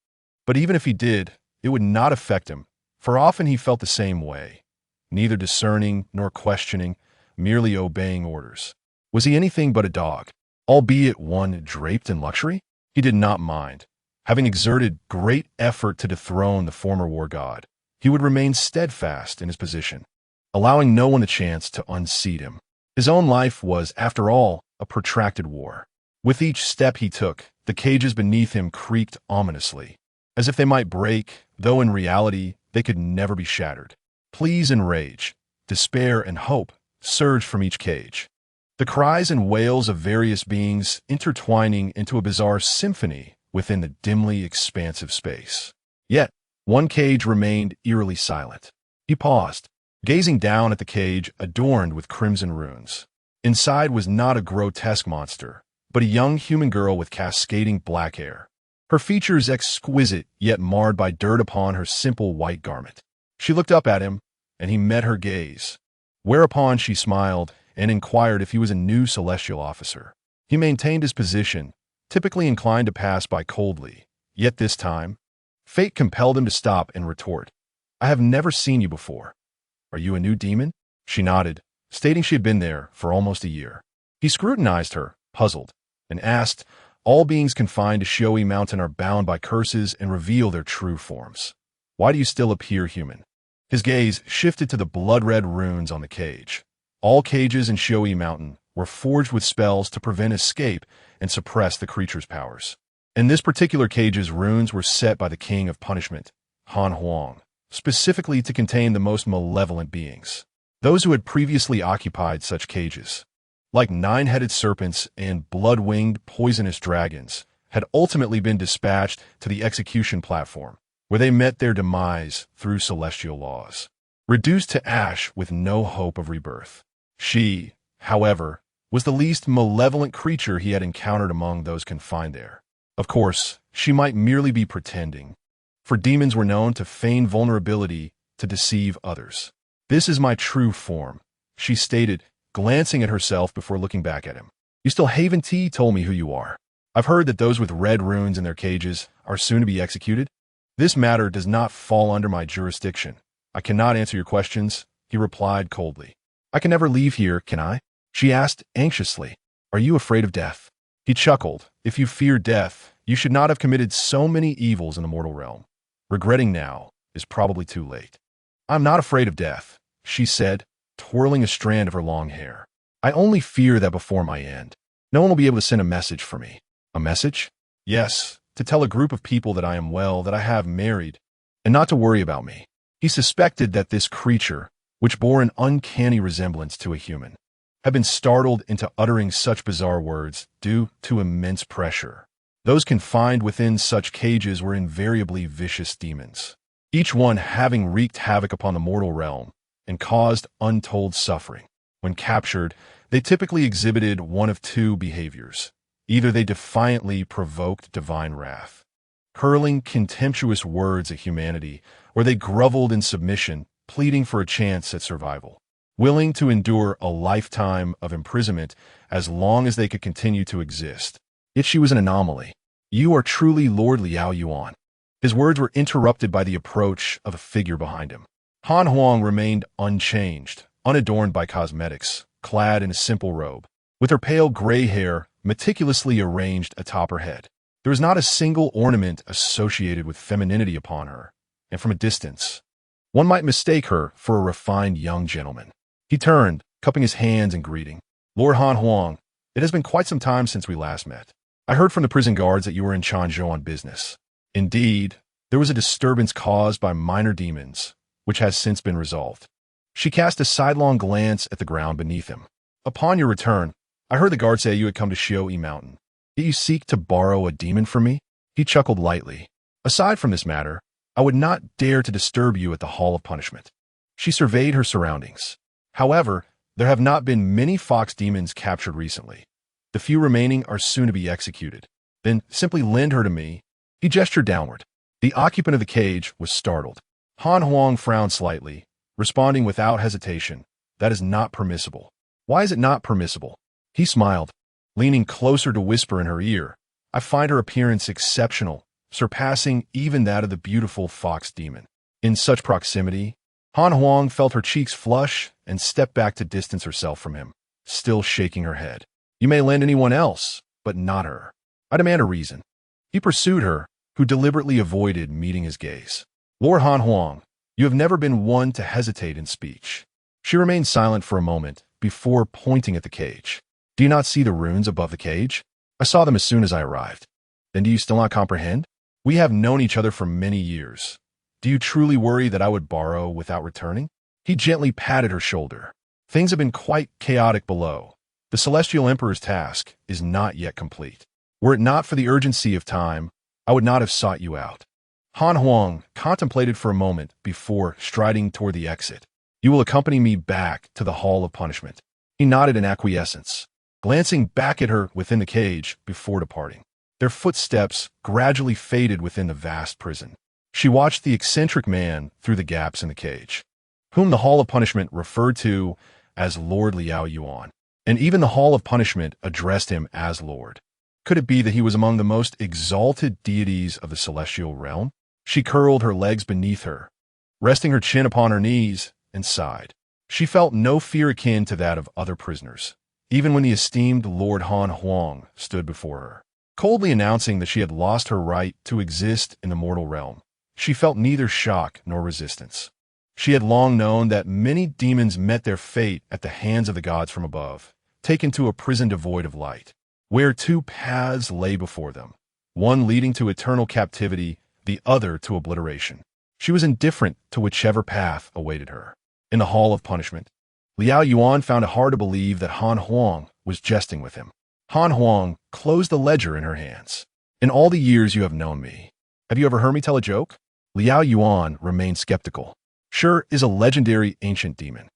But even if he did, it would not affect him, for often he felt the same way, neither discerning nor questioning, merely obeying orders. Was he anything but a dog, albeit one draped in luxury? He did not mind. Having exerted great effort to dethrone the former war god, he would remain steadfast in his position, allowing no one a chance to unseat him. His own life was, after all, a protracted war. With each step he took, the cages beneath him creaked ominously, as if they might break, though in reality they could never be shattered. Pleas and rage, despair and hope surged from each cage, the cries and wails of various beings intertwining into a bizarre symphony within the dimly expansive space. Yet, one cage remained eerily silent. He paused, gazing down at the cage adorned with crimson runes. Inside was not a grotesque monster, but a young human girl with cascading black hair, her features exquisite yet marred by dirt upon her simple white garment. She looked up at him, and he met her gaze, whereupon she smiled and inquired if he was a new celestial officer. He maintained his position, typically inclined to pass by coldly, yet this time, fate compelled him to stop and retort. "I have never seen you before. Are you a new demon?" She nodded, stating she had been there for almost a year. He scrutinized her, puzzled, and asked, "All beings confined to Xiaoyi Mountain are bound by curses and reveal their true forms. Why do you still appear human?" His gaze shifted to the blood-red runes on the cage. All cages in Xiaoyi Mountain were forged with spells to prevent escape and suppress the creature's powers. In this particular cage's runes were set by the king of punishment, Han Huang, specifically to contain the most malevolent beings, those who had previously occupied such cages. Like nine-headed serpents and blood-winged poisonous dragons, had ultimately been dispatched to the execution platform, where they met their demise through celestial laws, reduced to ash with no hope of rebirth. She, however, was the least malevolent creature he had encountered among those confined there. Of course, she might merely be pretending, for demons were known to feign vulnerability to deceive others. "This is my true form," she stated, glancing at herself before looking back at him. "You still haven't told me who you are. I've heard that those with red runes in their cages are soon to be executed. This matter does not fall under my jurisdiction. I cannot answer your questions," he replied coldly. "I can never leave here, can I?" she asked anxiously. "Are you afraid of death?" He chuckled. "If you fear death, you should not have committed so many evils in the mortal realm. Regretting now is probably too late." "I'm not afraid of death," she said, twirling a strand of her long hair. "I only fear that before my end, no one will be able to send a message for me." "A message?" "Yes, to tell a group of people that I am well, that I have married, and not to worry about me." He suspected that this creature, which bore an uncanny resemblance to a human, had been startled into uttering such bizarre words due to immense pressure. Those confined within such cages were invariably vicious demons, each one having wreaked havoc upon the mortal realm and caused untold suffering. When captured, they typically exhibited one of two behaviors. Either they defiantly provoked divine wrath, hurling contemptuous words at humanity, or they groveled in submission, pleading for a chance at survival, willing to endure a lifetime of imprisonment as long as they could continue to exist. Yet she was an anomaly. "You are truly Lord Liao Yuan." His words were interrupted by the approach of a figure behind him. Han Huang remained unchanged, unadorned by cosmetics, clad in a simple robe, with her pale gray hair meticulously arranged atop her head. There was not a single ornament associated with femininity upon her, and from a distance, one might mistake her for a refined young gentleman. He turned, cupping his hands in greeting. "Lord Han Huang, it has been quite some time since we last met. I heard from the prison guards that you were in Changzhou on business. Indeed, there was a disturbance caused by minor demons, which has since been resolved." She cast a sidelong glance at the ground beneath him. "Upon your return, I heard the guard say you had come to Xiaoyi Mountain. Did you seek to borrow a demon from me?" He chuckled lightly. "Aside from this matter, I would not dare to disturb you at the Hall of Punishment." She surveyed her surroundings. "However, there have not been many fox demons captured recently. The few remaining are soon to be executed. Then simply lend her to me." He gestured downward. The occupant of the cage was startled. Han Huang frowned slightly, responding without hesitation, "That is not permissible." "Why is it not permissible?" He smiled, leaning closer to whisper in her ear, "I find her appearance exceptional, surpassing even that of the beautiful fox demon." In such proximity, Han Huang felt her cheeks flush and stepped back to distance herself from him, still shaking her head. "You may lend anyone else, but not her. I demand a reason." He pursued her, who deliberately avoided meeting his gaze. "Lord Han Huang, you have never been one to hesitate in speech." She remained silent for a moment before pointing at the cage. "Do you not see the runes above the cage? I saw them as soon as I arrived." "Then do you still not comprehend? We have known each other for many years. Do you truly worry that I would borrow without returning?" He gently patted her shoulder. "Things have been quite chaotic below. The Celestial Emperor's task is not yet complete. Were it not for the urgency of time, I would not have sought you out." Han Huang contemplated for a moment before striding toward the exit. "You will accompany me back to the Hall of Punishment." He nodded in acquiescence, glancing back at her within the cage before departing. Their footsteps gradually faded within the vast prison. She watched the eccentric man through the gaps in the cage, whom the Hall of Punishment referred to as Lord Liao Yuan, and even the Hall of Punishment addressed him as Lord. Could it be that he was among the most exalted deities of the celestial realm? She curled her legs beneath her, resting her chin upon her knees, and sighed. She felt no fear akin to that of other prisoners, even when the esteemed Lord Han Huang stood before her, coldly announcing that she had lost her right to exist in the mortal realm. She felt neither shock nor resistance. She had long known that many demons met their fate at the hands of the gods from above, taken to a prison devoid of light, where two paths lay before them, one leading to eternal captivity, the other to obliteration. She was indifferent to whichever path awaited her. In the Hall of Punishment, Liao Yuan found it hard to believe that Han Huang was jesting with him. Han Huang closed the ledger in her hands. "In all the years you have known me, have you ever heard me tell a joke?" Liao Yuan remained skeptical. Sure is a legendary ancient demon.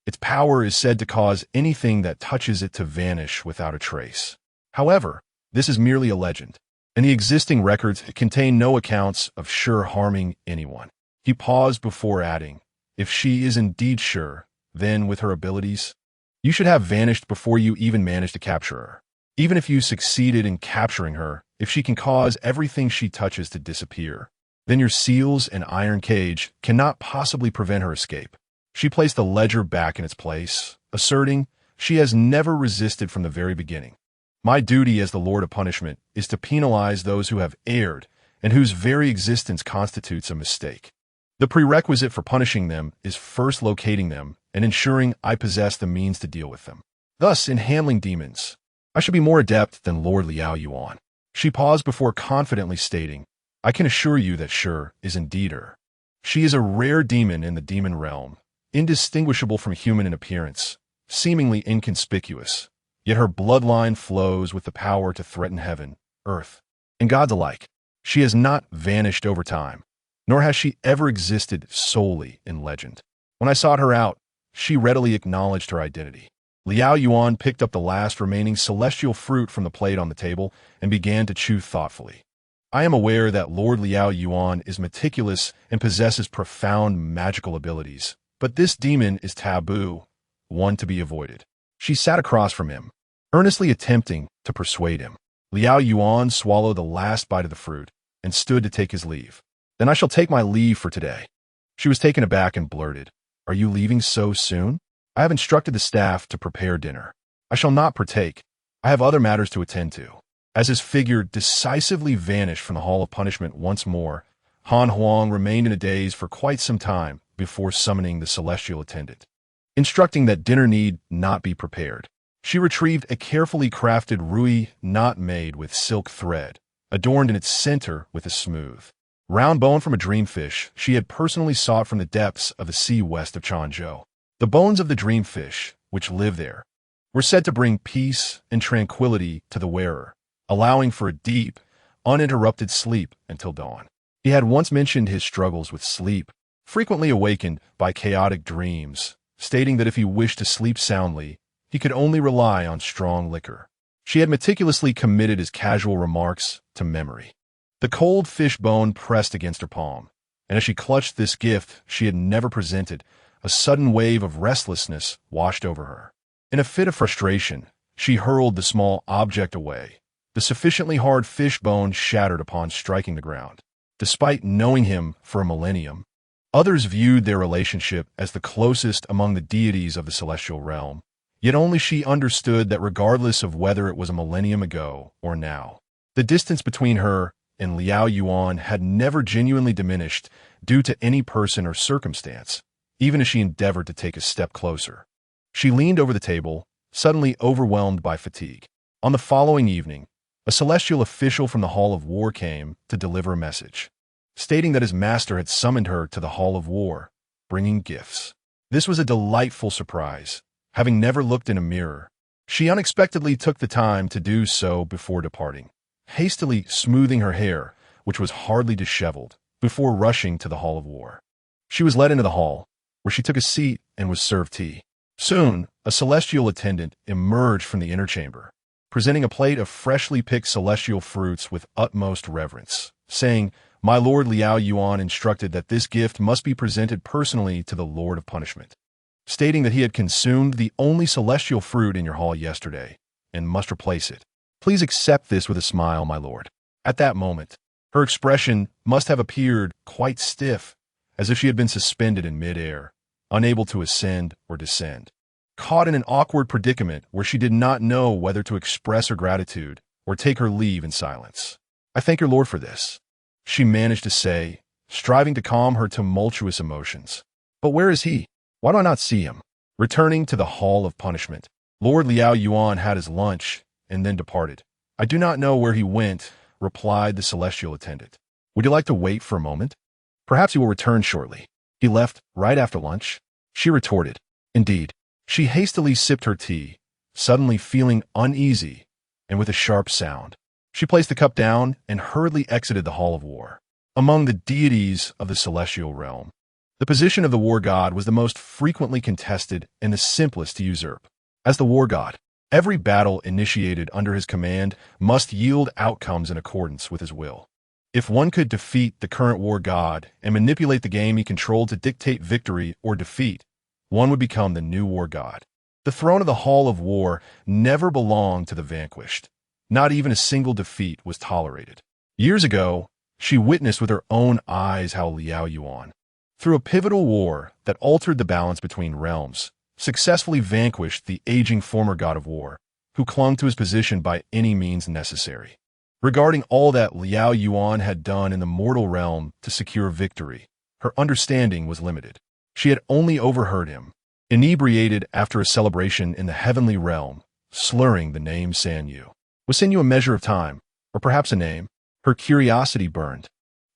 Its power is said to cause anything that touches it to vanish without a trace. However, this is merely a legend, and the existing records contain no accounts of Sure harming anyone. He paused before adding, "If she is indeed Sure, then with her abilities, you should have vanished before you even managed to capture her. Even if you succeeded in capturing her, if she can cause everything she touches to disappear, then your seals and iron cage cannot possibly prevent her escape." She placed the ledger back in its place, asserting she has never resisted from the very beginning. "My duty as the Lord of Punishment is to penalize those who have erred and whose very existence constitutes a mistake. The prerequisite for punishing them is first locating them and ensuring I possess the means to deal with them. Thus, in handling demons, I should be more adept than Lord Liao Yuan." She paused before confidently stating, "I can assure you that Sure is indeed her. She is a rare demon in the demon realm, indistinguishable from human in appearance, seemingly inconspicuous, yet her bloodline flows with the power to threaten heaven, earth, and gods alike. She has not vanished over time, nor has she ever existed solely in legend. When I sought her out, she readily acknowledged her identity. Ximeiyouhai picked up the last remaining celestial fruit from the plate on the table and began to chew thoughtfully. I am aware that Lord Ximeiyouhai is meticulous and possesses profound magical abilities, but this demon is taboo, one to be avoided. She sat across from him, earnestly attempting to persuade him. Ximeiyouhai swallowed the last bite of the fruit and stood to take his leave. Then I shall take my leave for today. She was taken aback and blurted, "Are you leaving so soon? I have instructed the staff to prepare dinner. I shall not partake. I have other matters to attend to." As his figure decisively vanished from the Hall of Punishment once more, Han Huang remained in a daze for quite some time before summoning the celestial attendant, instructing that dinner need not be prepared. She retrieved a carefully crafted rui knot made with silk thread, adorned in its center with a smooth, round bone from a dreamfish she had personally sought from the depths of the sea west of Changzhou. The bones of the dreamfish, which live there, were said to bring peace and tranquility to the wearer, allowing for a deep, uninterrupted sleep until dawn. He had once mentioned his struggles with sleep, frequently awakened by chaotic dreams, stating that if he wished to sleep soundly, he could only rely on strong liquor. She had meticulously committed his casual remarks to memory. The cold fish bone pressed against her palm, and as she clutched this gift she had never presented, a sudden wave of restlessness washed over her. In a fit of frustration, she hurled the small object away. The sufficiently hard fish bone shattered upon striking the ground. Despite knowing him for a millennium, others viewed their relationship as the closest among the deities of the celestial realm, yet only she understood that regardless of whether it was a millennium ago or now, the distance between her and Ximeiyouhai had never genuinely diminished due to any person or circumstance, even as she endeavored to take a step closer. She leaned over the table, suddenly overwhelmed by fatigue. On the following evening, a celestial official from the Hall of War came to deliver a message, stating that his master had summoned her to the Hall of War, bringing gifts. This was a delightful surprise. Having never looked in a mirror, she unexpectedly took the time to do so before departing, hastily smoothing her hair, which was hardly disheveled, before rushing to the Hall of War. She was led into the hall, where she took a seat and was served tea. Soon, a celestial attendant emerged from the inner chamber, presenting a plate of freshly picked celestial fruits with utmost reverence, saying, "My lord Ximeiyouhai instructed that this gift must be presented personally to the Lord of Punishment, stating that he had consumed the only celestial fruit in your hall yesterday and must replace it. Please accept this with a smile, my lord." At that moment, her expression must have appeared quite stiff, as if she had been suspended in midair, unable to ascend or descend, caught in an awkward predicament where she did not know whether to express her gratitude or take her leave in silence. "I thank your lord for this," she managed to say, striving to calm her tumultuous emotions. "But where is he? Why do I not see him?" Returning to the Hall of Punishment, Lord Ximeiyouhai had his lunch and then departed. "I do not know where he went," replied the celestial attendant. "Would you like to wait for a moment? Perhaps he will return shortly. He left right after lunch," she retorted. "Indeed." She hastily sipped her tea, suddenly feeling uneasy, and with a sharp sound, she placed the cup down and hurriedly exited the Hall of War. Among the deities of the celestial realm, the position of the war god was the most frequently contested and the simplest to usurp. As the war god, every battle initiated under his command must yield outcomes in accordance with his will. If one could defeat the current war god and manipulate the game he controlled to dictate victory or defeat, one would become the new war god. The throne of the Hall of War never belonged to the vanquished. Not even a single defeat was tolerated. Years ago, she witnessed with her own eyes how Ximeiyouhai, through a pivotal war that altered the balance between realms, successfully vanquished the aging former god of war, who clung to his position by any means necessary. Regarding all that Ximeiyouhai had done in the mortal realm to secure victory, her understanding was limited. She had only overheard him, inebriated after a celebration in the heavenly realm, slurring the name Sanyu. Was Sanyu a measure of time, or perhaps a name? Her curiosity burned.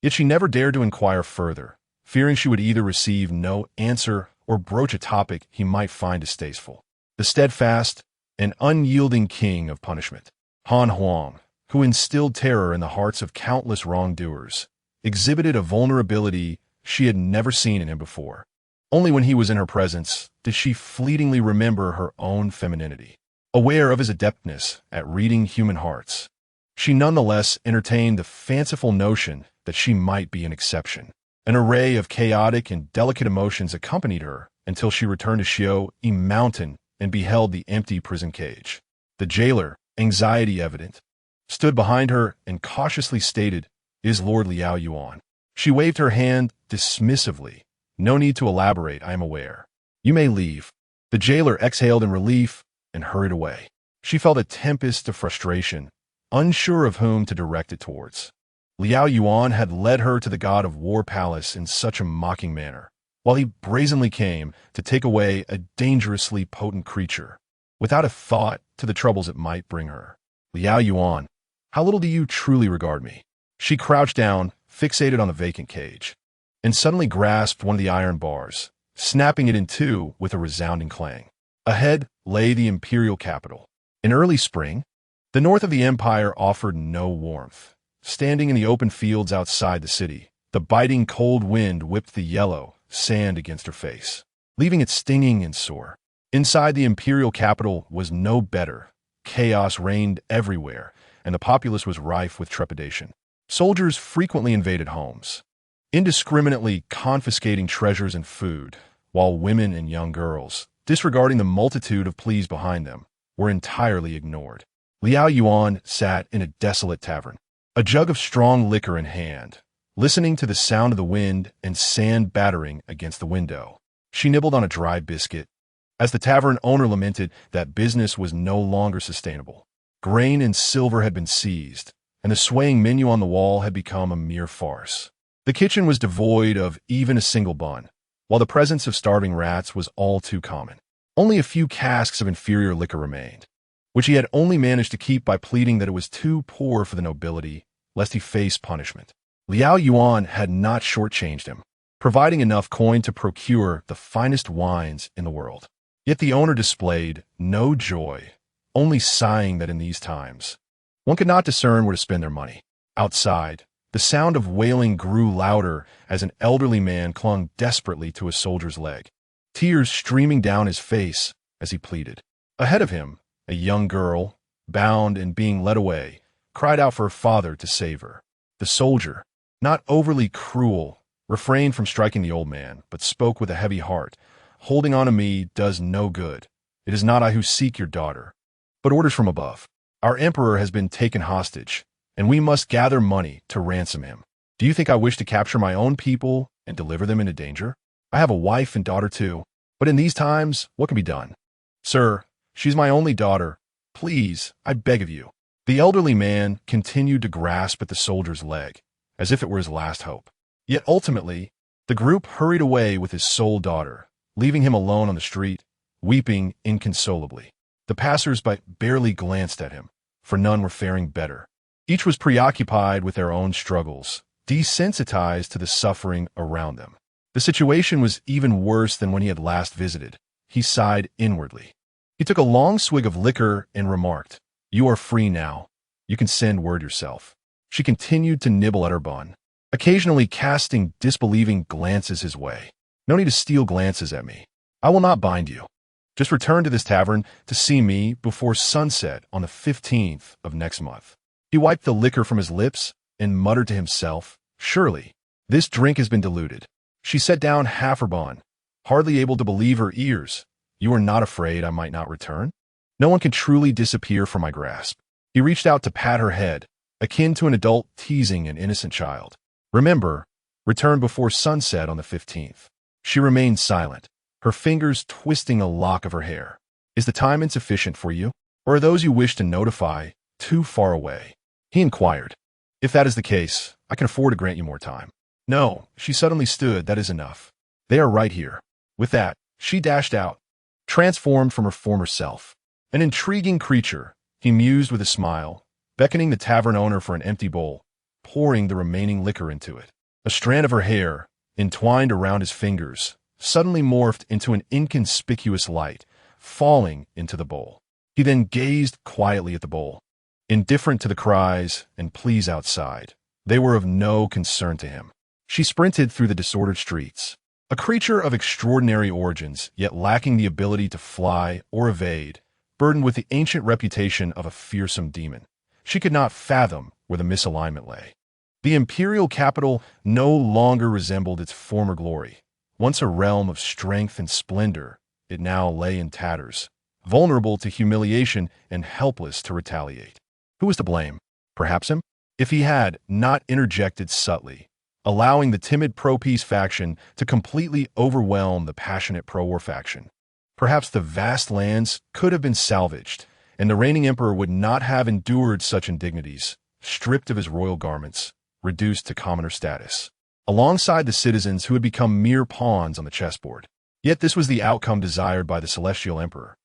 Yet she never dared to inquire further, fearing she would either receive no answer or broach a topic he might find distasteful. The steadfast and unyielding king of punishment, Han Huang, who instilled terror in the hearts of countless wrongdoers, exhibited a vulnerability she had never seen in him before. Only when he was in her presence did she fleetingly remember her own femininity. Aware of his adeptness at reading human hearts, she nonetheless entertained the fanciful notion that she might be an exception. An array of chaotic and delicate emotions accompanied her until she returned to Ximeiyouhai Mountain and beheld the empty prison cage. The jailer, anxiety evident, stood behind her and cautiously stated, "Is Lord Liao Yuan?" She waved her hand dismissively. "No need to elaborate, I am aware. You may leave." The jailer exhaled in relief and hurried away. She felt a tempest of frustration, unsure of whom to direct it towards. Liao Yuan had led her to the god of war palace in such a mocking manner, while he brazenly came to take away a dangerously potent creature, without a thought to the troubles it might bring her. "Liao Yuan, how little do you truly regard me?" She crouched down, fixated on the vacant cage, and suddenly grasped one of the iron bars, snapping it in two with a resounding clang. Ahead lay the imperial capital. In early spring, the north of the empire offered no warmth. Standing in the open fields outside the city, the biting cold wind whipped the yellow sand against her face, leaving it stinging and sore. Inside the imperial capital was no better. Chaos reigned everywhere, and the populace was rife with trepidation. Soldiers frequently invaded homes, indiscriminately confiscating treasures and food, while women and young girls, disregarding the multitude of pleas behind them, were entirely ignored. Liao Yuan sat in a desolate tavern, a jug of strong liquor in hand, listening to the sound of the wind and sand battering against the window. She nibbled on a dry biscuit, as the tavern owner lamented that business was no longer sustainable. Grain and silver had been seized, and the swaying menu on the wall had become a mere farce. The kitchen was devoid of even a single bun, while the presence of starving rats was all too common. Only a few casks of inferior liquor remained, which he had only managed to keep by pleading that it was too poor for the nobility, lest he face punishment. Liao Yuan had not shortchanged him, providing enough coin to procure the finest wines in the world. Yet the owner displayed no joy, only sighing that in these times, one could not discern where to spend their money. Outside, the sound of wailing grew louder as an elderly man clung desperately to a soldier's leg, tears streaming down his face as he pleaded. Ahead of him, a young girl, bound and being led away, cried out for her father to save her. The soldier, not overly cruel, refrained from striking the old man, but spoke with a heavy heart. "Holding on to me does no good. It is not I who seek your daughter, but orders from above. Our emperor has been taken hostage, and we must gather money to ransom him. Do you think I wish to capture my own people and deliver them into danger? I have a wife and daughter too, but in these times, what can be done? Sir, she's my only daughter. Please, I beg of you." The elderly man continued to grasp at the soldier's leg, as if it were his last hope. Yet ultimately, the group hurried away with his sole daughter, leaving him alone on the street, weeping inconsolably. The passers-by barely glanced at him, for none were faring better. Each was preoccupied with their own struggles, desensitized to the suffering around them. The situation was even worse than when he had last visited. He sighed inwardly. He took a long swig of liquor and remarked, "You are free now. You can send word yourself." She continued to nibble at her bun, occasionally casting disbelieving glances his way. "No need to steal glances at me. I will not bind you. Just return to this tavern to see me before sunset on the 15th of next month." He wiped the liquor from his lips and muttered to himself, "Surely, this drink has been diluted." She set down half her bun, hardly able to believe her ears. "You are not afraid I might not return? No one can truly disappear from my grasp." He reached out to pat her head, akin to an adult teasing an innocent child. "Remember, return before sunset on the 15th. She remained silent, her fingers twisting a lock of her hair. "Is the time insufficient for you, or are those you wish to notify too far away?" he inquired. "If that is the case, I can afford to grant you more time." "No," she suddenly stood, "that is enough. They are right here." With that, she dashed out, transformed from her former self. An intriguing creature, he mused with a smile, beckoning the tavern owner for an empty bowl, pouring the remaining liquor into it. A strand of her hair, entwined around his fingers, suddenly morphed into an inconspicuous light, falling into the bowl. He then gazed quietly at the bowl, indifferent to the cries and pleas outside. They were of no concern to him. She sprinted through the disordered streets. A creature of extraordinary origins, yet lacking the ability to fly or evade, burdened with the ancient reputation of a fearsome demon. She could not fathom where the misalignment lay. The imperial capital no longer resembled its former glory. Once a realm of strength and splendor, it now lay in tatters, vulnerable to humiliation and helpless to retaliate. Who was to blame? Perhaps him? If he had not interjected subtly, allowing the timid pro-peace faction to completely overwhelm the passionate pro-war faction. Perhaps the vast lands could have been salvaged, and the reigning emperor would not have endured such indignities, stripped of his royal garments, reduced to commoner status, alongside the citizens who had become mere pawns on the chessboard. Yet this was the outcome desired by the celestial emperor,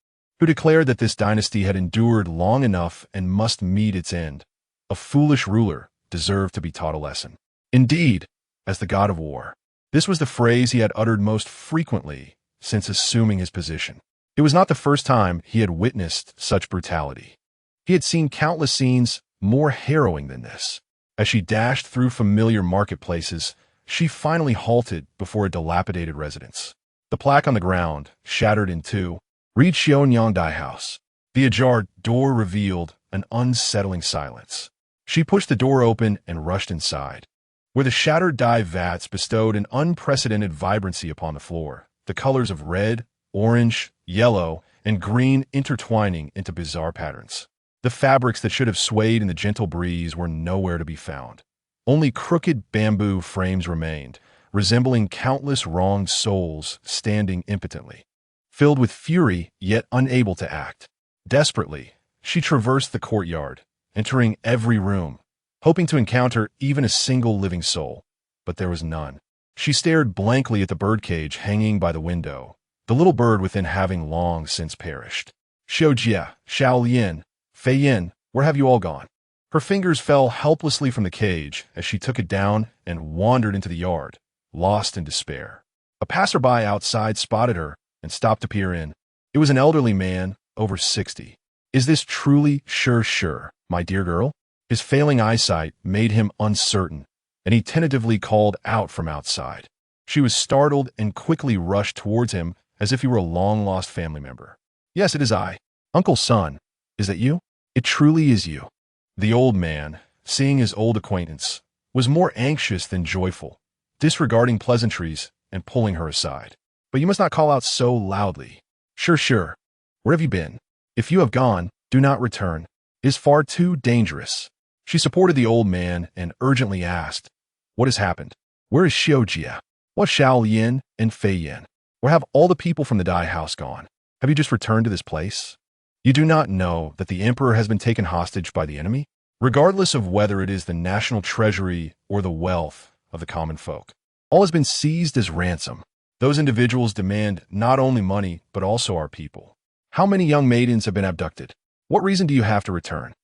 who declared that this dynasty had endured long enough and must meet its end. A foolish ruler deserved to be taught a lesson. Indeed, as the god of war, this was the phrase he had uttered most frequently since assuming his position. It was not the first time he had witnessed such brutality. He had seen countless scenes more harrowing than this. As she dashed through familiar marketplaces, she finally halted before a dilapidated residence. The plaque on the ground, shattered in two, read Ximeiyouhai House. The ajar door revealed an unsettling silence. She pushed the door open and rushed inside, where the shattered dye vats bestowed an unprecedented vibrancy upon the floor, the colors of red, orange, yellow, and green intertwining into bizarre patterns. The fabrics that should have swayed in the gentle breeze were nowhere to be found. Only crooked bamboo frames remained, resembling countless wronged souls standing impotently. Filled with fury, yet unable to act. Desperately, she traversed the courtyard, entering every room, hoping to encounter even a single living soul, but there was none. She stared blankly at the birdcage hanging by the window, the little bird within having long since perished. Xiao Yan, Fei Yan, where have you all gone? Her fingers fell helplessly from the cage as she took it down and wandered into the yard, lost in despair. A passerby outside spotted her and stopped to peer in. It was an elderly man, over 60. Is this truly sure, my dear girl? His failing eyesight made him uncertain, and he tentatively called out from outside. She was startled and quickly rushed towards him as if he were a long-lost family member. Yes, it is I. Uncle Son, is that you? It truly is you. The old man, seeing his old acquaintance, was more anxious than joyful, disregarding pleasantries and pulling her aside. But you must not call out so loudly. Sure. Where have you been? If you have gone, do not return. It is far too dangerous. She supported the old man and urgently asked, what has happened? Where is Xiao? What Xiao Yan and Fei Yan? Where have all the people from the Dai house gone? Have you just returned to this place? You do not know that the emperor has been taken hostage by the enemy? Regardless of whether it is the national treasury or the wealth of the common folk, all has been seized as ransom. Those individuals demand not only money, but also our people. How many young maidens have been abducted? What reason do you have to return?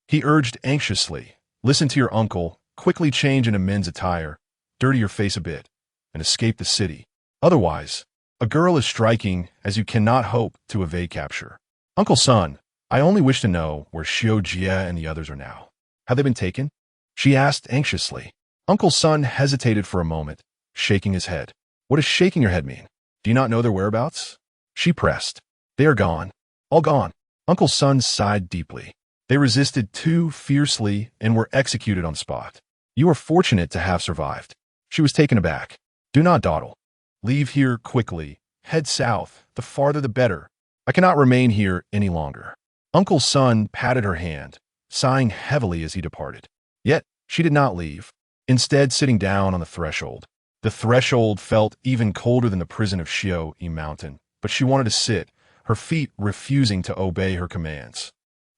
He urged anxiously. Listen to your uncle, quickly change into men's attire, dirty your face a bit, and escape the city. Otherwise, a girl is striking as you cannot hope to evade capture. Uncle Son, I only wish to know where Xiao Jie and the others are now. Have they been taken? She asked anxiously. Uncle Son hesitated for a moment, shaking his head. What does shaking your head mean? Do you not know their whereabouts? She pressed. They are gone. All gone. Uncle Son sighed deeply. They resisted too fiercely and were executed on the spot. You are fortunate to have survived. She was taken aback. Do not dawdle. Leave here quickly. Head south. The farther the better. I cannot remain here any longer. Uncle Son patted her hand, sighing heavily as he departed. Yet, she did not leave, instead sitting down on the threshold. The threshold felt even colder than the prison of Ximeiyouhai Mountain, but she wanted to sit, her feet refusing to obey her commands.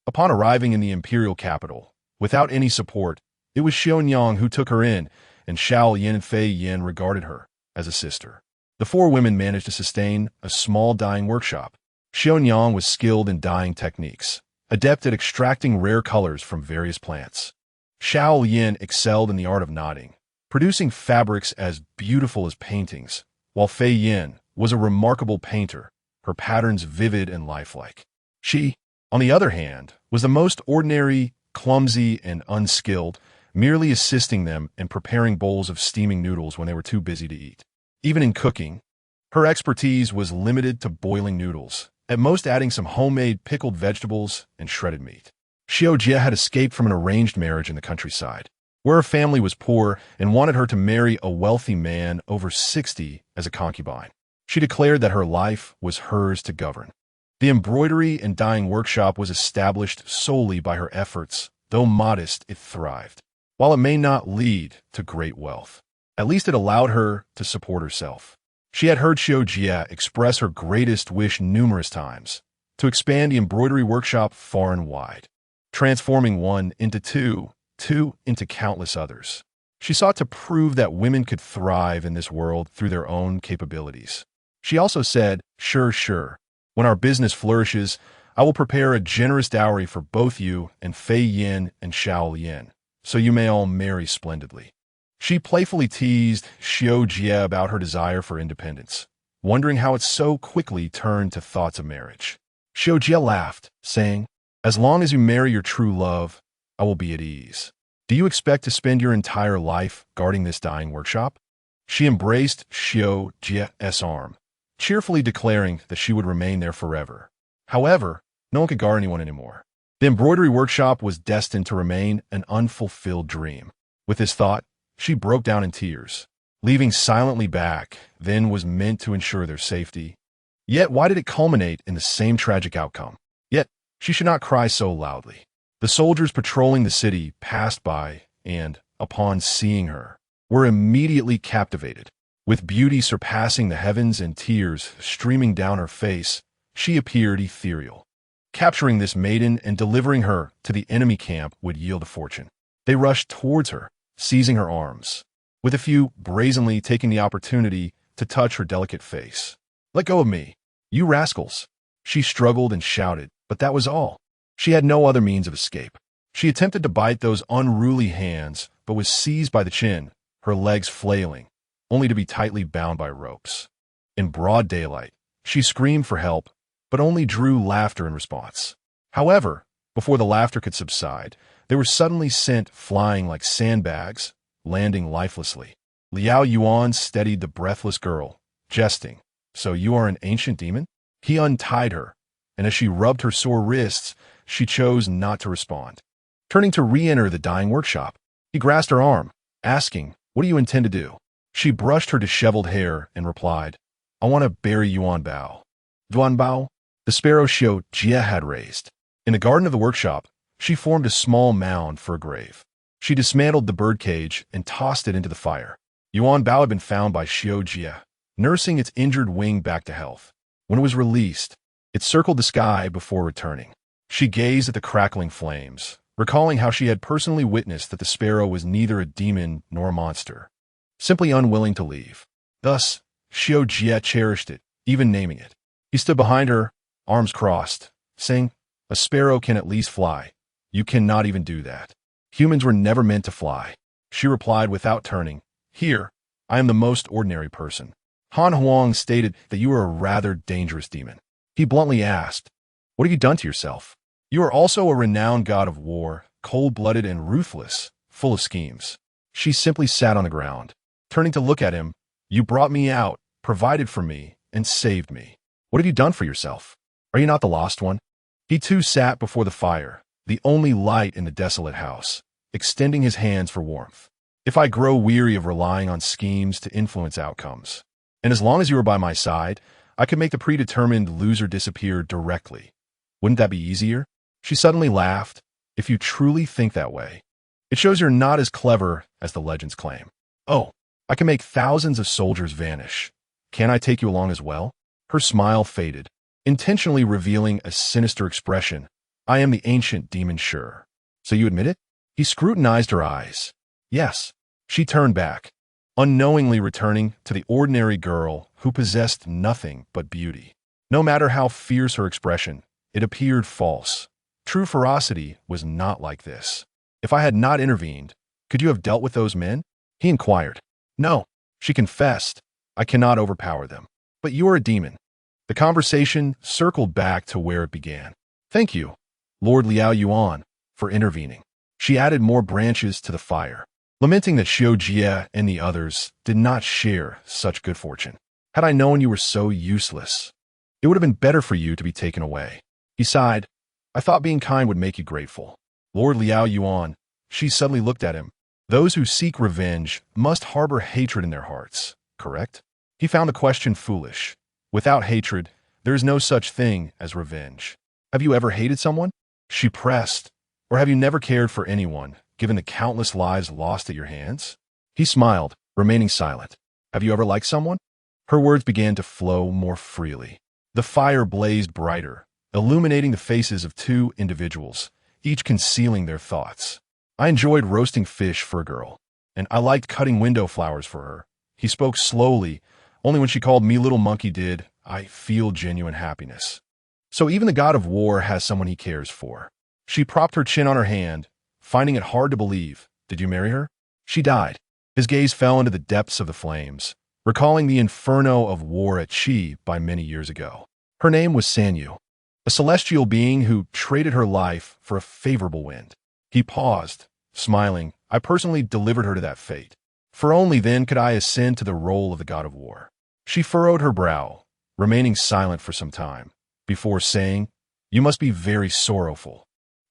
Upon arriving in the imperial capital, without any support, it was Xiaonyang who took her in, and Xiao Yan and Fei Yan regarded her as a sister. The four women managed to sustain a small dyeing workshop. Xiaonyang was skilled in dyeing techniques, adept at extracting rare colors from various plants. Xiao Yan excelled in the art of knotting, producing fabrics as beautiful as paintings, while Fei Yan was a remarkable painter, her patterns vivid and lifelike. She, on the other hand, was the most ordinary, clumsy, and unskilled, merely assisting them in preparing bowls of steaming noodles when they were too busy to eat. Even in cooking, her expertise was limited to boiling noodles, at most adding some homemade pickled vegetables and shredded meat. Xiao Jie had escaped from an arranged marriage in the countryside, where her family was poor and wanted her to marry a wealthy man over 60 as a concubine. She declared that her life was hers to govern. The embroidery and dyeing workshop was established solely by her efforts. Though modest, it thrived. While it may not lead to great wealth, at least it allowed her to support herself. She had heard Xiao Jie express her greatest wish numerous times, to expand the embroidery workshop far and wide, transforming one into two into countless others. She sought to prove that women could thrive in this world through their own capabilities. She also said, sure, when our business flourishes, I will prepare a generous dowry for both you and Fei Yin and Xiao Hu Yan, so you may all marry splendidly. She playfully teased Xiao Jie about her desire for independence, wondering how it so quickly turned to thoughts of marriage. Xiao Jie laughed, saying, as long as you marry your true love, I will be at ease. Do you expect to spend your entire life guarding this dyeing workshop? She embraced Xiao Jie's arm, cheerfully declaring that she would remain there forever. However, no one could guard anyone anymore. The embroidery workshop was destined to remain an unfulfilled dream. With this thought, she broke down in tears. Leaving silently back, then was meant to ensure their safety. Yet why did it culminate in the same tragic outcome? Yet she should not cry so loudly. The soldiers patrolling the city passed by and, upon seeing her, were immediately captivated. With beauty surpassing the heavens and tears streaming down her face, she appeared ethereal. Capturing this maiden and delivering her to the enemy camp would yield a fortune. They rushed towards her, seizing her arms, with a few brazenly taking the opportunity to touch her delicate face. Let go of me, you rascals! She struggled and shouted, but that was all. She had no other means of escape. She attempted to bite those unruly hands, but was seized by the chin, her legs flailing, only to be tightly bound by ropes. In broad daylight, she screamed for help, but only drew laughter in response. However, before the laughter could subside, they were suddenly sent flying like sandbags, landing lifelessly. Liao Yuan steadied the breathless girl, jesting, so you are an ancient demon? He untied her, and as she rubbed her sore wrists, she chose not to respond. Turning to re-enter the dyeing workshop, he grasped her arm, asking, what do you intend to do? She brushed her disheveled hair and replied, I want to bury Yuan Bao. Yuan Bao? The sparrow Xiao Jie had raised. In the garden of the workshop, she formed a small mound for a grave. She dismantled the birdcage and tossed it into the fire. Yuan Bao had been found by Xiao Jie, nursing its injured wing back to health. When it was released, it circled the sky before returning. She gazed at the crackling flames, recalling how she had personally witnessed that the sparrow was neither a demon nor a monster, simply unwilling to leave. Thus, Xiao Jie cherished it, even naming it. He stood behind her, arms crossed, saying, a sparrow can at least fly. You cannot even do that. Humans were never meant to fly. She replied without turning, here, I am the most ordinary person. Han Huang stated that you are a rather dangerous demon. He bluntly asked, what have you done to yourself? You are also a renowned god of war, cold-blooded and ruthless, full of schemes. She simply sat on the ground. Turning to look at him, you brought me out, provided for me, and saved me. What have you done for yourself? Are you not the lost one? He too sat before the fire, the only light in the desolate house, extending his hands for warmth. If I grow weary of relying on schemes to influence outcomes, and as long as you are by my side, I could make the predetermined loser disappear directly. Wouldn't that be easier? She suddenly laughed. If you truly think that way, it shows you're not as clever as the legends claim. Oh, I can make thousands of soldiers vanish. Can I take you along as well? Her smile faded, intentionally revealing a sinister expression. I am the ancient demon, sure. So you admit it? He scrutinized her eyes. Yes. She turned back, unknowingly returning to the ordinary girl who possessed nothing but beauty. No matter how fierce her expression, it appeared false. True ferocity was not like this. If I had not intervened, could you have dealt with those men? He inquired. No, she confessed. I cannot overpower them. But you're a demon. The conversation circled back to where it began. Thank you, Lord Liao Yuan, for intervening. She added more branches to the fire, lamenting that Xiao Jie and the others did not share such good fortune. Had I known you were so useless, it would have been better for you to be taken away. He sighed. I thought being kind would make you grateful. Lord Liao Yuan, she suddenly looked at him. Those who seek revenge must harbor hatred in their hearts, correct? He found the question foolish. Without hatred, there is no such thing as revenge. Have you ever hated someone? She pressed. Or have you never cared for anyone, given the countless lives lost at your hands? He smiled, remaining silent. Have you ever liked someone? Her words began to flow more freely. The fire blazed brighter, illuminating the faces of two individuals, each concealing their thoughts. I enjoyed roasting fish for a girl, and I liked cutting window flowers for her. He spoke slowly. Only when she called me little monkey did I feel genuine happiness. So even the god of war has someone he cares for. She propped her chin on her hand, finding it hard to believe. Did you marry her? She died. His gaze fell into the depths of the flames, recalling the inferno of war at Qi by many years ago. Her name was Sanyu, a celestial being who traded her life for a favorable wind. He paused, smiling. I personally delivered her to that fate. For only then could I ascend to the role of the god of war. She furrowed her brow, remaining silent for some time, before saying, You must be very sorrowful.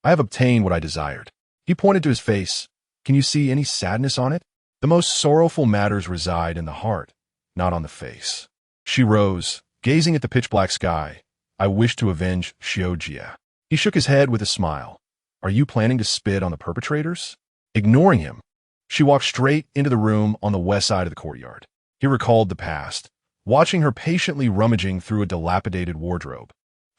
I have obtained what I desired. He pointed to his face. Can you see any sadness on it? The most sorrowful matters reside in the heart, not on the face. She rose, gazing at the pitch-black sky. I wish to avenge Xiao Jie. He shook his head with a smile. Are you planning to spit on the perpetrators? Ignoring him, she walked straight into the room on the west side of the courtyard. He recalled the past, watching her patiently rummaging through a dilapidated wardrobe,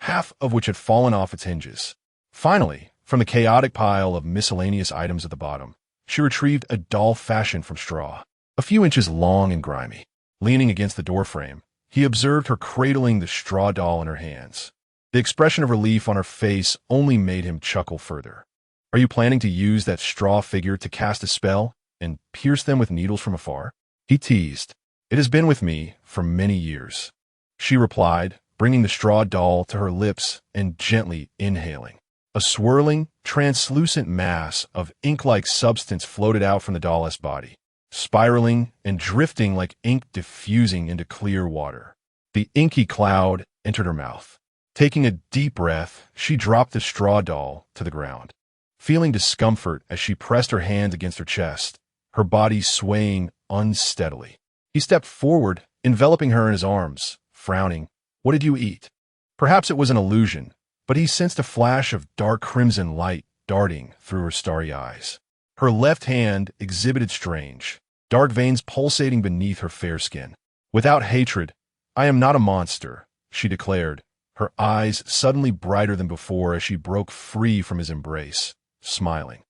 half of which had fallen off its hinges. Finally, from the chaotic pile of miscellaneous items at the bottom, she retrieved a doll fashioned from straw, a few inches long and grimy. Leaning against the doorframe, he observed her cradling the straw doll in her hands. The expression of relief on her face only made him chuckle further. Are you planning to use that straw figure to cast a spell and pierce them with needles from afar? He teased. It has been with me for many years. She replied, bringing the straw doll to her lips and gently inhaling. A swirling, translucent mass of ink-like substance floated out from the doll's body, spiraling and drifting like ink diffusing into clear water. The inky cloud entered her mouth. Taking a deep breath, she dropped the straw doll to the ground. Feeling discomfort as she pressed her hand against her chest, her body swaying unsteadily. He stepped forward, enveloping her in his arms, frowning. What did you eat? Perhaps it was an illusion, but he sensed a flash of dark crimson light darting through her starry eyes. Her left hand exhibited strange, dark veins pulsating beneath her fair skin. Without hatred, I am not a monster, she declared, her eyes suddenly brighter than before as she broke free from his embrace, smiling.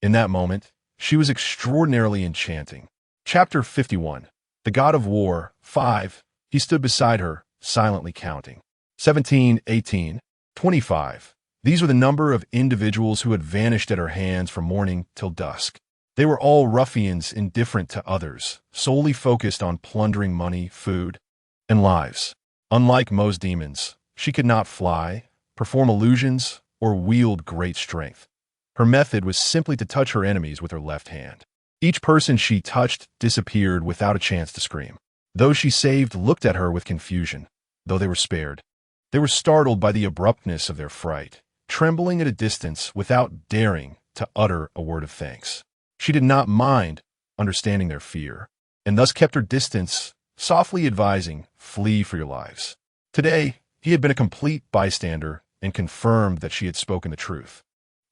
In that moment, she was extraordinarily enchanting. Chapter 51. The God of War, 5. He stood beside her, silently counting. 17, 18, 25. These were the number of individuals who had vanished at her hands from morning till dusk. They were all ruffians indifferent to others, solely focused on plundering money, food, and lives. Unlike most demons, she could not fly, perform illusions, or wield great strength. Her method was simply to touch her enemies with her left hand. Each person she touched disappeared without a chance to scream. Those she saved looked at her with confusion, though they were spared. They were startled by the abruptness of their fright, trembling at a distance without daring to utter a word of thanks. She did not mind understanding their fear, and thus kept her distance, softly advising, flee for your lives. Today, he had been a complete bystander and confirmed that she had spoken the truth.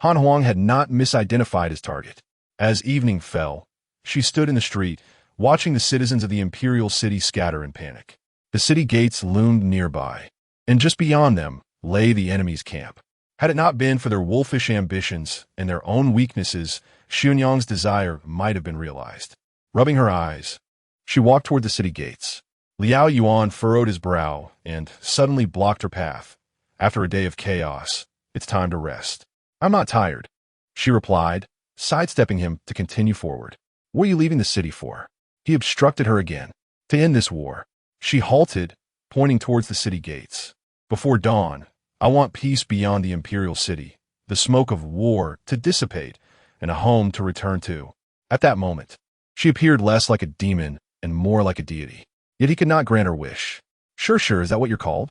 Han Huang had not misidentified his target. As evening fell, she stood in the street, watching the citizens of the imperial city scatter in panic. The city gates loomed nearby, and just beyond them lay the enemy's camp. Had it not been for their wolfish ambitions and their own weaknesses, Xuanyang's desire might have been realized. Rubbing her eyes, she walked toward the city gates. Liao Yuan furrowed his brow and suddenly blocked her path. After a day of chaos, it's time to rest. I'm not tired, she replied, sidestepping him to continue forward. What are you leaving the city for? He obstructed her again. To end this war. She halted, pointing towards the city gates. Before dawn, I want peace beyond the imperial city, the smoke of war to dissipate, and a home to return to. At that moment, she appeared less like a demon and more like a deity. Yet he could not grant her wish. Sure, is that what you're called?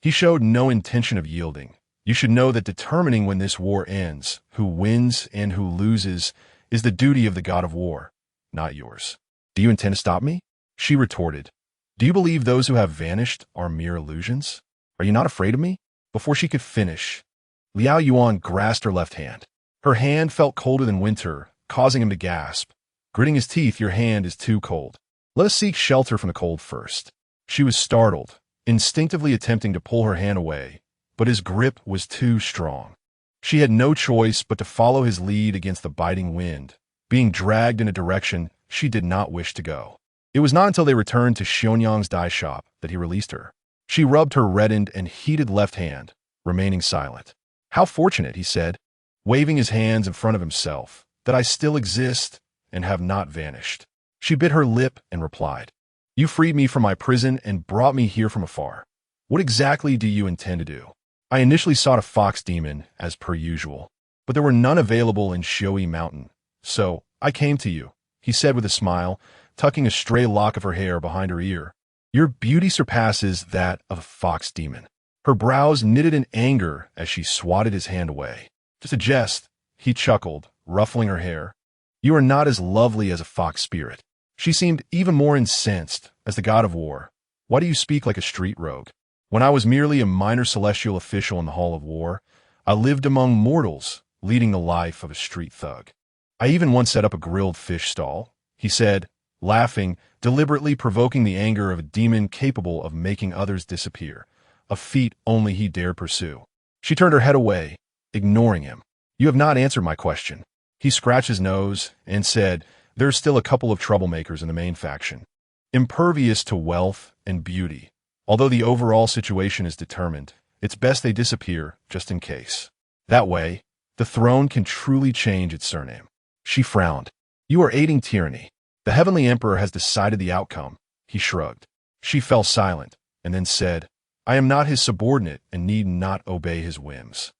He showed no intention of yielding. You should know that determining when this war ends, who wins and who loses, is the duty of the god of war, not yours. Do you intend to stop me? She retorted. Do you believe those who have vanished are mere illusions? Are you not afraid of me? Before she could finish, Liao Yuan grasped her left hand. Her hand felt colder than winter, causing him to gasp. Gritting his teeth, your hand is too cold. Let us seek shelter from the cold first. She was startled, instinctively attempting to pull her hand away, but his grip was too strong. She had no choice but to follow his lead against the biting wind, being dragged in a direction she did not wish to go. It was not until they returned to Xionyang's dye shop that he released her. She rubbed her reddened and heated left hand, remaining silent. How fortunate, he said, waving his hands in front of himself, that I still exist and have not vanished. She bit her lip and replied, You freed me from my prison and brought me here from afar. What exactly do you intend to do? I initially sought a fox demon, as per usual, but there were none available in Xioi Mountain, so I came to you, he said with a smile, tucking a stray lock of her hair behind her ear. Your beauty surpasses that of a fox demon. Her brows knitted in anger as she swatted his hand away. Just a jest, he chuckled, ruffling her hair. You are not as lovely as a fox spirit. She seemed even more incensed as the god of war. Why do you speak like a street rogue? When I was merely a minor celestial official in the Hall of War, I lived among mortals, leading the life of a street thug. I even once set up a grilled fish stall, he said, laughing, deliberately provoking the anger of a demon capable of making others disappear, a feat only he dared pursue. She turned her head away, ignoring him. You have not answered my question. He scratched his nose and said, There's still a couple of troublemakers in the main faction, impervious to wealth and beauty. Although the overall situation is determined, it's best they disappear just in case. That way, the throne can truly change its surname. She frowned. You are aiding tyranny. The Heavenly Emperor has decided the outcome. He shrugged. She fell silent and then said, I am not his subordinate and need not obey his whims.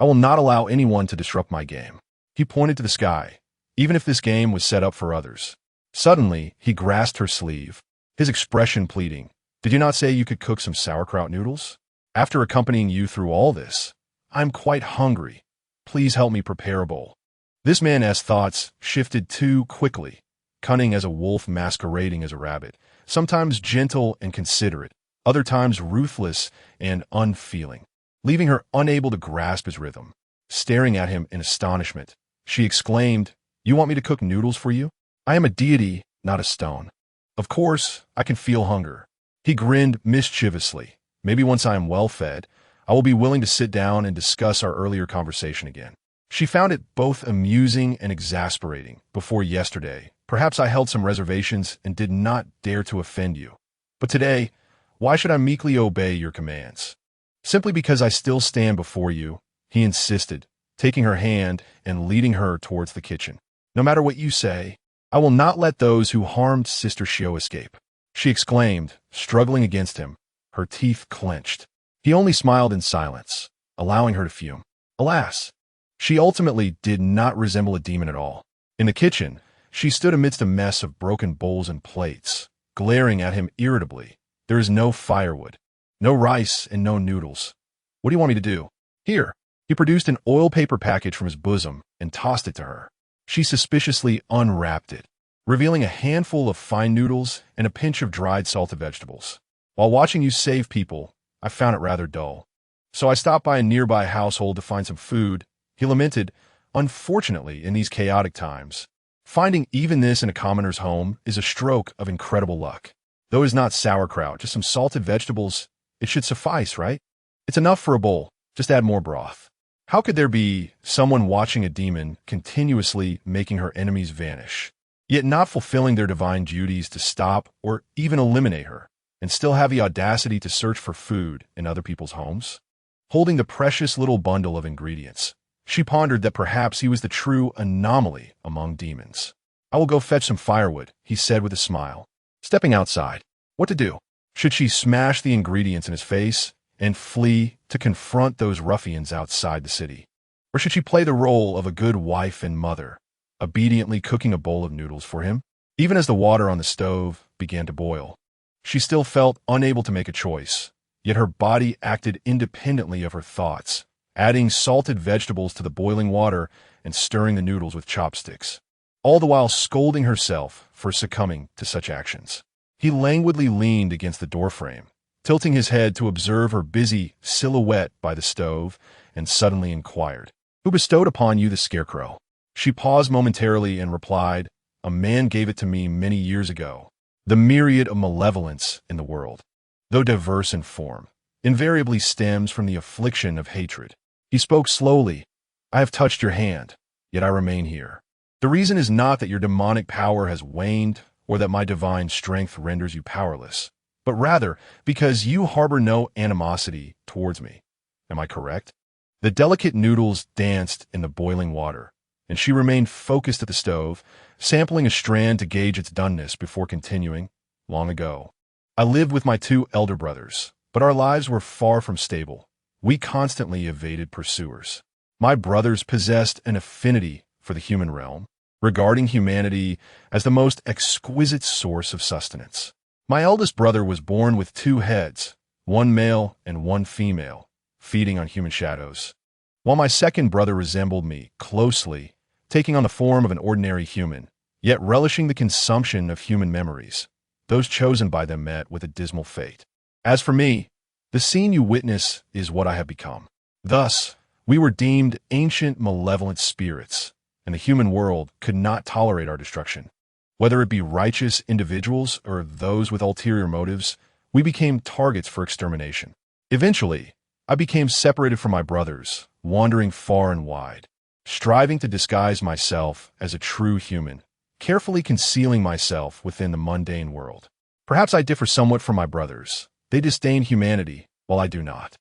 I will not allow anyone to disrupt my game. He pointed to the sky, even if this game was set up for others. Suddenly, he grasped her sleeve, his expression pleading. Did you not say you could cook some sauerkraut noodles? After accompanying you through all this, I'm quite hungry. Please help me prepare a bowl. This man's thoughts shifted too quickly, cunning as a wolf masquerading as a rabbit, sometimes gentle and considerate, other times ruthless and unfeeling, leaving her unable to grasp his rhythm. Staring at him in astonishment, she exclaimed, You want me to cook noodles for you? I am a deity, not a stone. Of course, I can feel hunger. He grinned mischievously. Maybe once I am well fed, I will be willing to sit down and discuss our earlier conversation again. She found it both amusing and exasperating. Before yesterday, perhaps I held some reservations and did not dare to offend you. But today, why should I meekly obey your commands? Simply because I still stand before you, he insisted, taking her hand and leading her towards the kitchen. No matter what you say, I will not let those who harmed Sister Xiao escape, she exclaimed, struggling against him, her teeth clenched. He only smiled in silence, allowing her to fume. Alas, she ultimately did not resemble a demon at all. In the kitchen, she stood amidst a mess of broken bowls and plates, glaring at him irritably. There is no firewood, no rice, and no noodles. What do you want me to do? Here. He produced an oil paper package from his bosom and tossed it to her. She suspiciously unwrapped it, revealing a handful of fine noodles and a pinch of dried salted vegetables. While watching you save people, I found it rather dull. So I stopped by a nearby household to find some food. He lamented, unfortunately, in these chaotic times, finding even this in a commoner's home is a stroke of incredible luck. Though it is not sauerkraut, just some salted vegetables, it should suffice, right? It's enough for a bowl. Just add more broth. How could there be someone watching a demon continuously making her enemies vanish, yet not fulfilling their divine duties to stop or even eliminate her, and still have the audacity to search for food in other people's homes? Holding the precious little bundle of ingredients, she pondered that perhaps he was the true anomaly among demons. I will go fetch some firewood, he said with a smile. Stepping outside. What to do? Should she smash the ingredients in his face and flee to confront those ruffians outside the city? Or should she play the role of a good wife and mother, obediently cooking a bowl of noodles for him? Even as the water on the stove began to boil, she still felt unable to make a choice, yet her body acted independently of her thoughts, adding salted vegetables to the boiling water and stirring the noodles with chopsticks, all the while scolding herself for succumbing to such actions. He languidly leaned against the doorframe, tilting his head to observe her busy silhouette by the stove, and suddenly inquired, "Who bestowed upon you the scarecrow?" She paused momentarily and replied, "A man gave it to me many years ago." The myriad of malevolence in the world, though diverse in form, invariably stems from the affliction of hatred. He spoke slowly, "I have touched your hand, yet I remain here. The reason is not that your demonic power has waned or that my divine strength renders you powerless, but rather because you harbor no animosity towards me. Am I correct?" The delicate noodles danced in the boiling water, and she remained focused at the stove, sampling a strand to gauge its doneness before continuing, "Long ago, I lived with my 2 elder brothers, but our lives were far from stable. We constantly evaded pursuers. My brothers possessed an affinity for the human realm, regarding humanity as the most exquisite source of sustenance. My eldest brother was born with 2 heads, one male and one female, feeding on human shadows, while my second brother resembled me closely, taking on the form of an ordinary human, yet relishing the consumption of human memories. Those chosen by them met with a dismal fate. As for me, the scene you witness is what I have become. Thus, we were deemed ancient malevolent spirits, and the human world could not tolerate our destruction. Whether it be righteous individuals or those with ulterior motives, we became targets for extermination. Eventually, I became separated from my brothers, wandering far and wide, striving to disguise myself as a true human, carefully concealing myself within the mundane world. Perhaps I differ somewhat from my brothers. They disdain humanity, while I do not.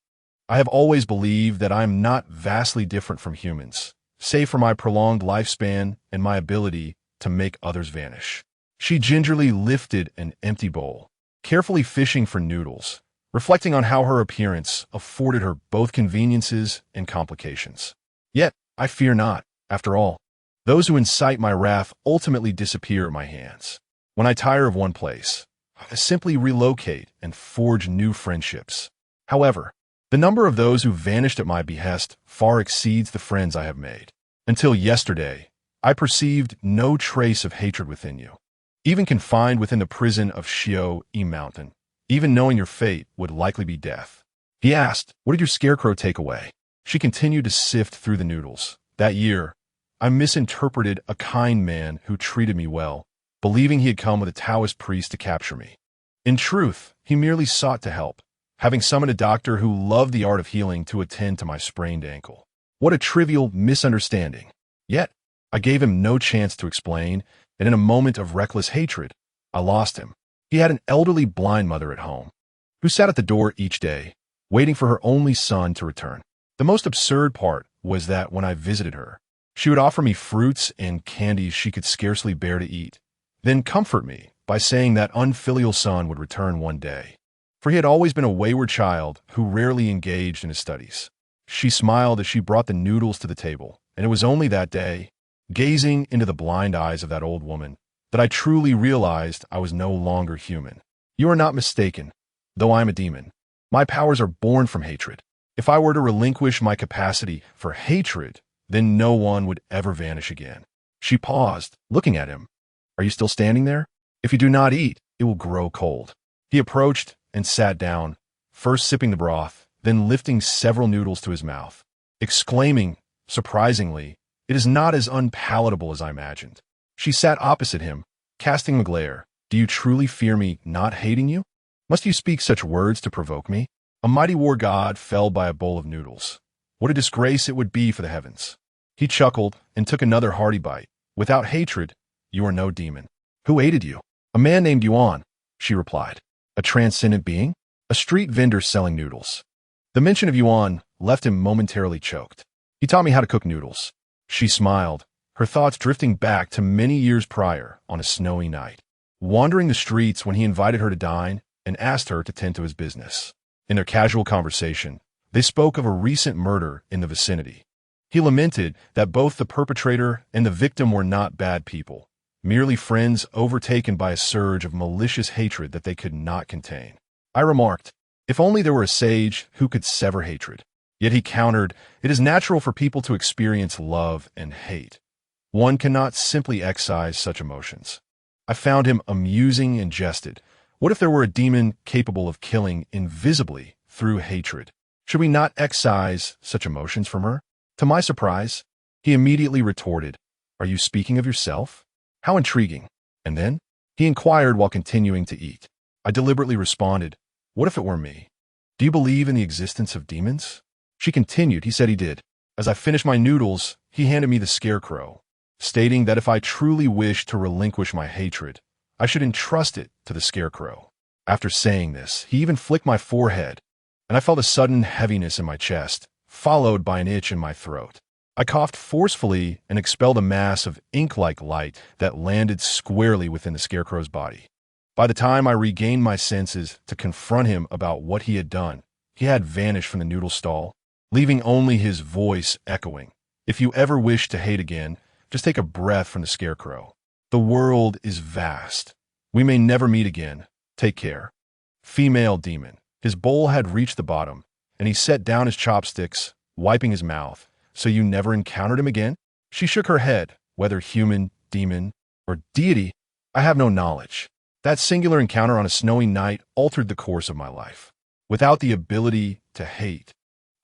I have always believed that I am not vastly different from humans, save for my prolonged lifespan and my ability to make others vanish." She gingerly lifted an empty bowl, carefully fishing for noodles, reflecting on how her appearance afforded her both conveniences and complications. "Yet, I fear not. After all, those who incite my wrath ultimately disappear at my hands. When I tire of one place, I simply relocate and forge new friendships. However, the number of those who vanished at my behest far exceeds the friends I have made. Until yesterday, I perceived no trace of hatred within you. Even confined within the prison of Ximeiyouhai Mountain, even knowing your fate would likely be death." He asked, "What did your scarecrow take away?" She continued to sift through the noodles. "That year, I misinterpreted a kind man who treated me well, believing he had come with a Taoist priest to capture me. In truth, he merely sought to help, having summoned a doctor who loved the art of healing to attend to my sprained ankle. What a trivial misunderstanding. Yet, I gave him no chance to explain, and in a moment of reckless hatred, I lost him. He had an elderly blind mother at home, who sat at the door each day, waiting for her only son to return. The most absurd part was that when I visited her, she would offer me fruits and candies she could scarcely bear to eat, then comfort me by saying that unfilial son would return one day, for he had always been a wayward child who rarely engaged in his studies. She smiled as she brought the noodles to the table, and it was only that day, gazing into the blind eyes of that old woman, that I truly realized I was no longer human. You are not mistaken, though I am a demon. My powers are born from hatred. If I were to relinquish my capacity for hatred, then no one would ever vanish again." She paused, looking at him. "Are you still standing there? If you do not eat, it will grow cold." He approached and sat down, first sipping the broth, then lifting several noodles to his mouth, exclaiming, surprisingly, "It is not as unpalatable as I imagined." She sat opposite him, casting him a glare. "Do you truly fear me not hating you? Must you speak such words to provoke me?" A mighty war god fell by a bowl of noodles. What a disgrace it would be for the heavens. He chuckled and took another hearty bite. "Without hatred, you are no demon." "Who aided you?" "A man named Yuan," she replied. "A transcendent being?" "A street vendor selling noodles." The mention of Yuan left him momentarily choked. "He taught me how to cook noodles." She smiled, her thoughts drifting back to many years prior on a snowy night. Wandering the streets when he invited her to dine, and asked her to tend to his business. In their casual conversation, they spoke of a recent murder in the vicinity. He lamented that both the perpetrator and the victim were not bad people, merely friends overtaken by a surge of malicious hatred that they could not contain. I remarked, if only there were a sage who could sever hatred. Yet he countered, it is natural for people to experience love and hate. One cannot simply excise such emotions. I found him amusing and jested. What if there were a demon capable of killing invisibly through hatred? Should we not excise such emotions from her? To my surprise, he immediately retorted, are you speaking of yourself? How intriguing. And then, he inquired while continuing to eat. I deliberately responded, what if it were me? Do you believe in the existence of demons? She continued, he said he did. As I finished my noodles, he handed me the scarecrow, stating that if I truly wished to relinquish my hatred, I should entrust it to the scarecrow. After saying this, he even flicked my forehead, and I felt a sudden heaviness in my chest, followed by an itch in my throat. I coughed forcefully and expelled a mass of ink-like light that landed squarely within the scarecrow's body. By the time I regained my senses to confront him about what he had done, he had vanished from the noodle stall, leaving only his voice echoing. If you ever wish to hate again, just take a breath from the scarecrow. The world is vast. We may never meet again. Take care. Female demon. His bowl had reached the bottom, and he set down his chopsticks, wiping his mouth. So you never encountered him again? She shook her head. Whether human, demon, or deity, I have no knowledge. That singular encounter on a snowy night altered the course of my life. Without the ability to hate,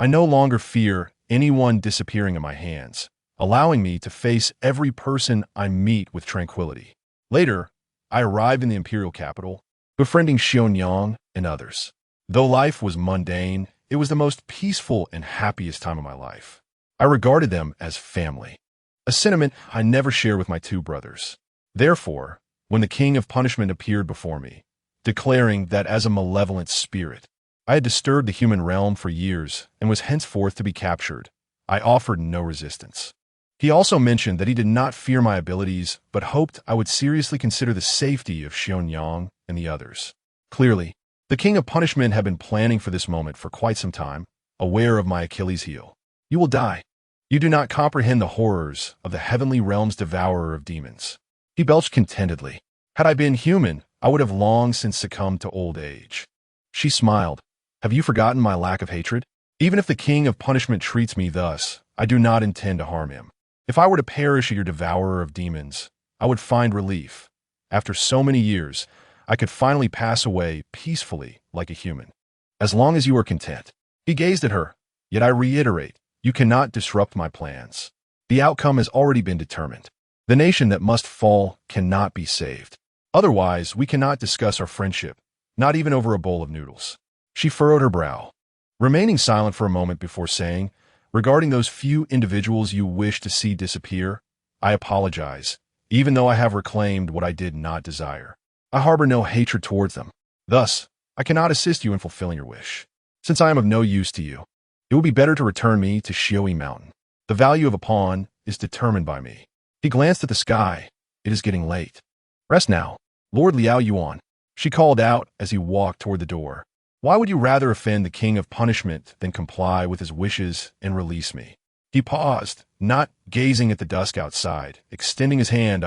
I no longer fear anyone disappearing in my hands, allowing me to face every person I meet with tranquility. Later, I arrived in the imperial capital, befriending Xiaoyang and others. Though life was mundane, it was the most peaceful and happiest time of my life. I regarded them as family, a sentiment I never shared with my two brothers. Therefore, when the king of punishment appeared before me, declaring that as a malevolent spirit, I had disturbed the human realm for years and was henceforth to be captured, I offered no resistance. He also mentioned that he did not fear my abilities, but hoped I would seriously consider the safety of Xiaoyang and the others. Clearly, the king of punishment had been planning for this moment for quite some time, aware of my Achilles heel. You will die. You do not comprehend the horrors of the heavenly realm's devourer of demons. He belched contentedly. Had I been human, I would have long since succumbed to old age. She smiled. Have you forgotten my lack of hatred? Even if the king of punishment treats me thus, I do not intend to harm him. If I were to perish at your devourer of demons, I would find relief. After so many years, I could finally pass away peacefully like a human. As long as you are content. He gazed at her. Yet I reiterate, you cannot disrupt my plans. The outcome has already been determined. The nation that must fall cannot be saved. Otherwise, we cannot discuss our friendship, not even over a bowl of noodles. She furrowed her brow, remaining silent for a moment before saying, regarding those few individuals you wish to see disappear, I apologize, even though I have reclaimed what I did not desire. I harbor no hatred towards them. Thus, I cannot assist you in fulfilling your wish. Since I am of no use to you, it would be better to return me to Xioi Mountain. The value of a pawn is determined by me. He glanced at the sky. It is getting late. Rest now, Lord Liao Yuan. She called out as he walked toward the door. Why would you rather offend the king of punishment than comply with his wishes and release me? He paused, not gazing at the dusk outside, extending his hand.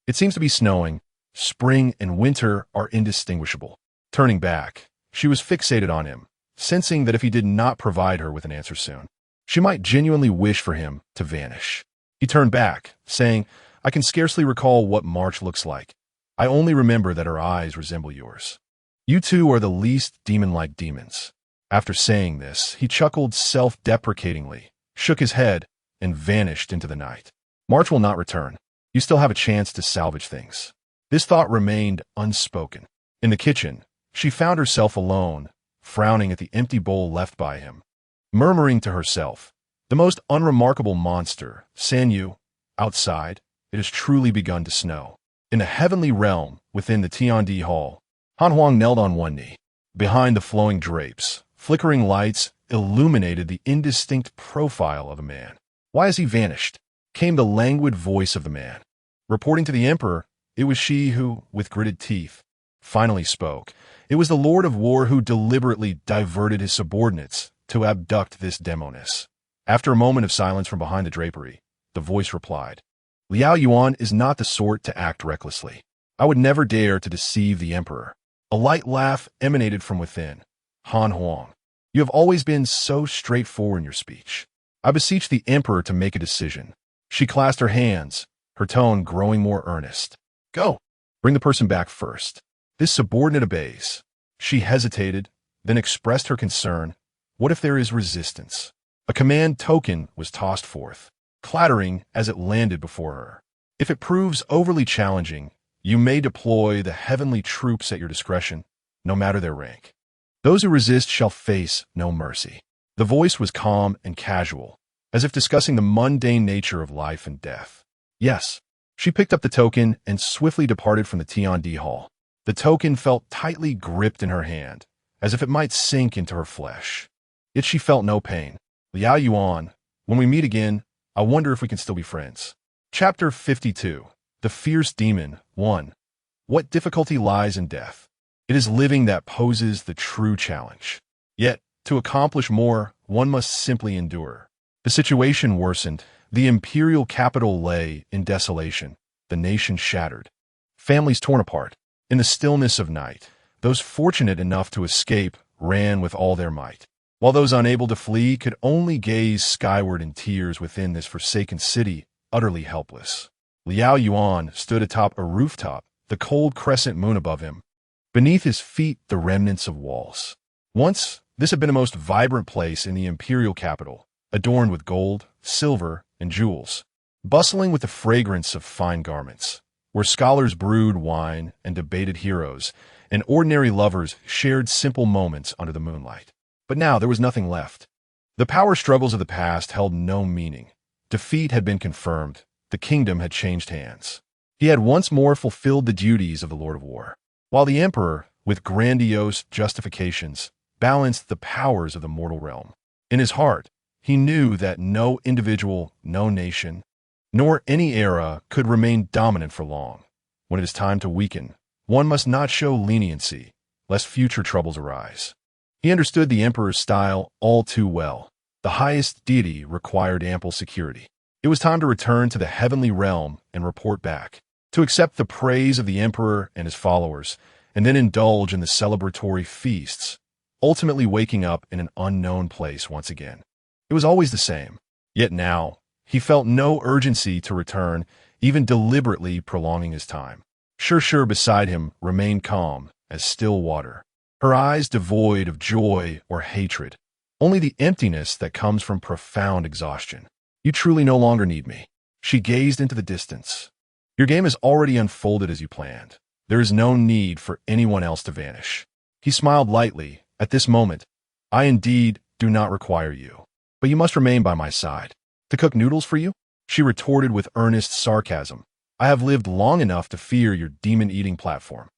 It seems to be snowing. Spring and winter are indistinguishable. Turning back, she was fixated on him, sensing that if he did not provide her with an answer soon, she might genuinely wish for him to vanish. He turned back, saying, I can scarcely recall what March looks like. I only remember that her eyes resemble yours. You two are the least demon-like demons. After saying this, he chuckled self-deprecatingly, shook his head, and vanished into the night. March will not return. You still have a chance to salvage things. This thought remained unspoken. In the kitchen, she found herself alone, frowning at the empty bowl left by him, murmuring to herself, the most unremarkable monster, Sanyu. Outside, it has truly begun to snow. In the heavenly realm, within the Tiandi Hall, Han Huang knelt on one knee. Behind the flowing drapes, flickering lights illuminated the indistinct profile of a man. Why has he vanished? Came the languid voice of the man. Reporting to the emperor, it was she who, with gritted teeth, finally spoke. It was the Lord of War who deliberately diverted his subordinates to abduct this demoness. After a moment of silence from behind the drapery, the voice replied, Liao Yuan is not the sort to act recklessly. I would never dare to deceive the emperor. A light laugh emanated from within. Han Huang, you have always been so straightforward in your speech. I beseech the emperor to make a decision. She clasped her hands, her tone growing more earnest. Go. Bring the person back first. This subordinate obeys. She hesitated, then expressed her concern. What if there is resistance? A command token was tossed forth, clattering as it landed before her. If it proves overly challenging, you may deploy the heavenly troops at your discretion, no matter their rank. Those who resist shall face no mercy. The voice was calm and casual, as if discussing the mundane nature of life and death. Yes. She picked up the token and swiftly departed from the Tiandi hall. The token felt tightly gripped in her hand, as if it might sink into her flesh. Yet she felt no pain. Liao Yuan, when we meet again, I wonder if we can still be friends. Chapter 52. The Fierce Demon. 1. What difficulty lies in death? It is living that poses the true challenge. Yet, to accomplish more, one must simply endure. The situation worsened. The imperial capital lay in desolation, the nation shattered, families torn apart. In the stillness of night, those fortunate enough to escape ran with all their might, while those unable to flee could only gaze skyward in tears within this forsaken city, utterly helpless. Liao Yuan stood atop a rooftop, the cold crescent moon above him. Beneath his feet, the remnants of walls. Once, this had been a most vibrant place in the imperial capital, adorned with gold, silver, and jewels, bustling with the fragrance of fine garments, where scholars brewed wine and debated heroes, and ordinary lovers shared simple moments under the moonlight. But now there was nothing left. The power struggles of the past held no meaning. Defeat had been confirmed. The kingdom had changed hands. He had once more fulfilled the duties of the Lord of War, while the emperor, with grandiose justifications, balanced the powers of the mortal realm. In his heart, he knew that no individual, no nation, nor any era could remain dominant for long. When it is time to weaken, one must not show leniency, lest future troubles arise. He understood the emperor's style all too well. The highest deity required ample security. It was time to return to the heavenly realm and report back, to accept the praise of the emperor and his followers, and then indulge in the celebratory feasts, ultimately waking up in an unknown place once again. It was always the same. Yet now, he felt no urgency to return, even deliberately prolonging his time. Sure beside him remained calm as still water, her eyes devoid of joy or hatred, only the emptiness that comes from profound exhaustion. You truly no longer need me. She gazed into the distance. Your game has already unfolded as you planned. There is no need for anyone else to vanish. He smiled lightly. At this moment, I indeed do not require you. But you must remain by my side. To cook noodles for you? She retorted with earnest sarcasm. I have lived long enough to fear your demon-eating platform.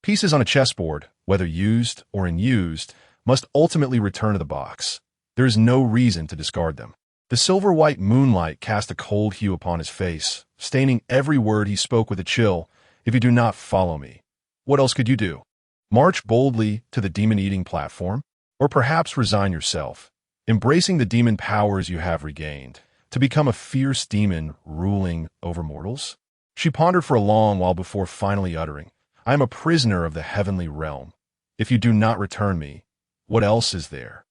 Pieces on a chessboard, whether used or unused, must ultimately return to the box. There is no reason to discard them. The silver-white moonlight cast a cold hue upon his face, staining every word he spoke with a chill. If you do not follow me, what else could you do? March boldly to the demon-eating platform? Or perhaps resign yourself, embracing the demon powers you have regained, to become a fierce demon ruling over mortals? She pondered for a long while before finally uttering, I am a prisoner of the heavenly realm. If you do not return me, what else is there?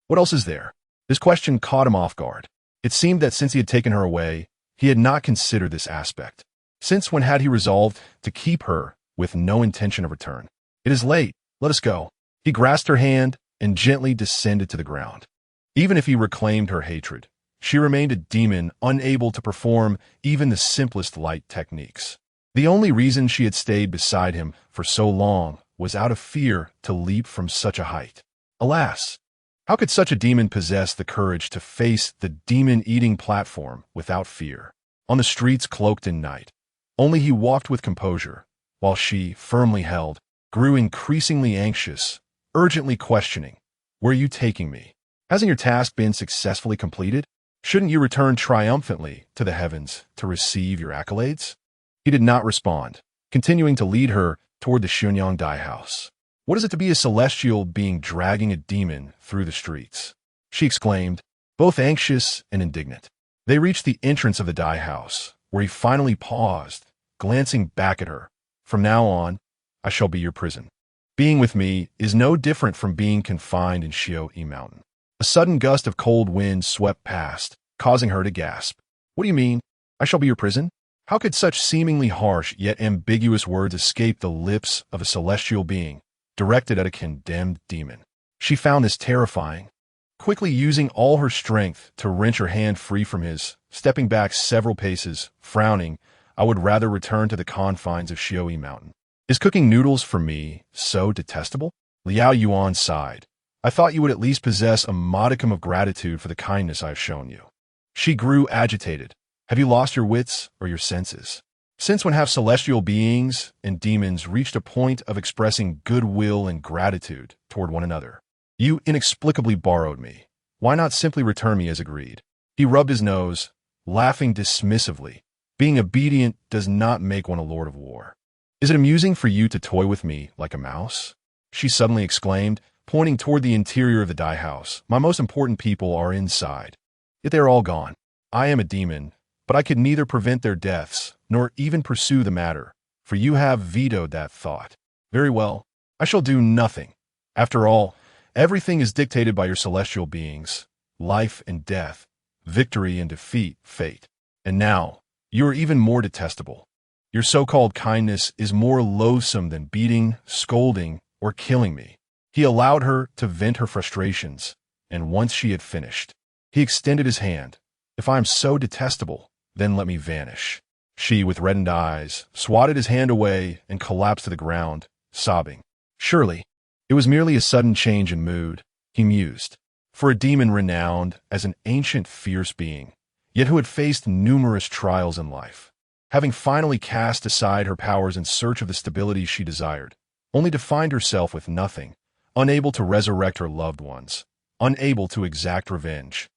What else is there? This question caught him off guard. It seemed that since he had taken her away, he had not considered this aspect. Since when had he resolved to keep her with no intention of return? It is late. Let us go. He grasped her hand and gently descended to the ground. Even if he reclaimed her hatred, she remained a demon unable to perform even the simplest light techniques. The only reason she had stayed beside him for so long was out of fear to leap from such a height. Alas! How could such a demon possess the courage to face the demon-eating platform without fear? On the streets cloaked in night, only he walked with composure, while she, firmly held, grew increasingly anxious, urgently questioning, Where are you taking me? Hasn't your task been successfully completed? Shouldn't you return triumphantly to the heavens to receive your accolades? He did not respond, continuing to lead her toward the Xunyang Dai house. What is it to be a celestial being dragging a demon through the streets? She exclaimed, both anxious and indignant. They reached the entrance of the Dai house, where he finally paused, glancing back at her. From now on, I shall be your prison. Being with me is no different from being confined in Xiaoyu Mountain. A sudden gust of cold wind swept past, causing her to gasp. What do you mean, I shall be your prison? How could such seemingly harsh yet ambiguous words escape the lips of a celestial being, directed at a condemned demon? She found this terrifying. Quickly using all her strength to wrench her hand free from his, stepping back several paces, frowning, I would rather return to the confines of Xiaoyu Mountain. Is cooking noodles for me so detestable? Liao Yuan sighed. I thought you would at least possess a modicum of gratitude for the kindness I have shown you. She grew agitated. Have you lost your wits or your senses? Since when have celestial beings and demons reached a point of expressing goodwill and gratitude toward one another? You inexplicably borrowed me. Why not simply return me as agreed? He rubbed his nose, laughing dismissively. Being obedient does not make one a lord of war. Is it amusing for you to toy with me like a mouse? She suddenly exclaimed, pointing toward the interior of the Dai house. My most important people are inside. Yet they are all gone. I am a demon, but I could neither prevent their deaths, nor even pursue the matter, for you have vetoed that thought. Very well, I shall do nothing. After all, everything is dictated by your celestial beings, life and death, victory and defeat, fate. And now, you are even more detestable. Your so-called kindness is more loathsome than beating, scolding, or killing me. He allowed her to vent her frustrations, and once she had finished, he extended his hand. If I am so detestable, then let me vanish. She, with reddened eyes, swatted his hand away and collapsed to the ground, sobbing. Surely, it was merely a sudden change in mood, he mused. For a demon renowned as an ancient fierce being, yet who had faced numerous trials in life, having finally cast aside her powers in search of the stability she desired, only to find herself with nothing, unable to resurrect her loved ones, unable to exact revenge,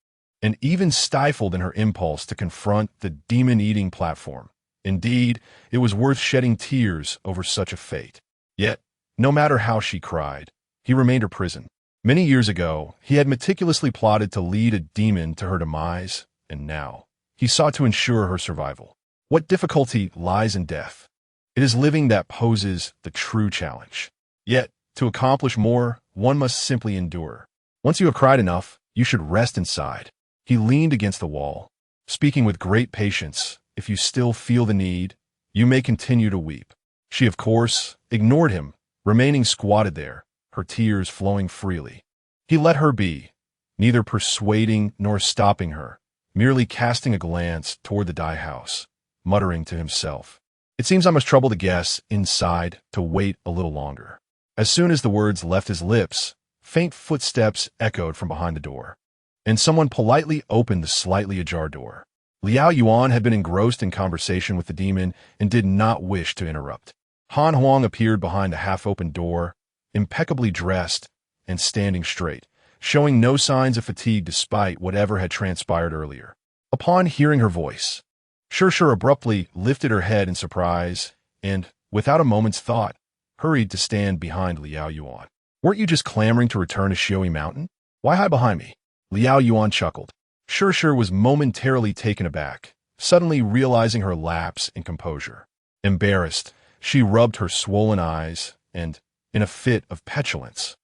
and even stifled in her impulse to confront the demon-eating platform. Indeed, it was worth shedding tears over such a fate. Yet, no matter how she cried, he remained her prison. Many years ago, he had meticulously plotted to lead a demon to her demise, and now, he sought to ensure her survival. What difficulty lies in death? It is living that poses the true challenge. Yet, to accomplish more, one must simply endure. Once you have cried enough, you should rest inside. He leaned against the wall, speaking with great patience. If you still feel the need, you may continue to weep. She, of course, ignored him, remaining squatted there, her tears flowing freely. He let her be, neither persuading nor stopping her, merely casting a glance toward the Dai house, muttering to himself. It seems I must trouble the guests inside to wait a little longer. As soon as the words left his lips, faint footsteps echoed from behind the door, and someone politely opened the slightly ajar door. Liao Yuan had been engrossed in conversation with the demon and did not wish to interrupt. Han Huang appeared behind the half-open door, impeccably dressed and standing straight, showing no signs of fatigue despite whatever had transpired earlier. Upon hearing her voice, Sure abruptly lifted her head in surprise and, without a moment's thought, hurried to stand behind Liao Yuan. Weren't you just clamoring to return to Xiaoyu Mountain? Why hide behind me? Liao Yuan chuckled. Sure was momentarily taken aback, suddenly realizing her lapse in composure. Embarrassed, she rubbed her swollen eyes and, in a fit of petulance,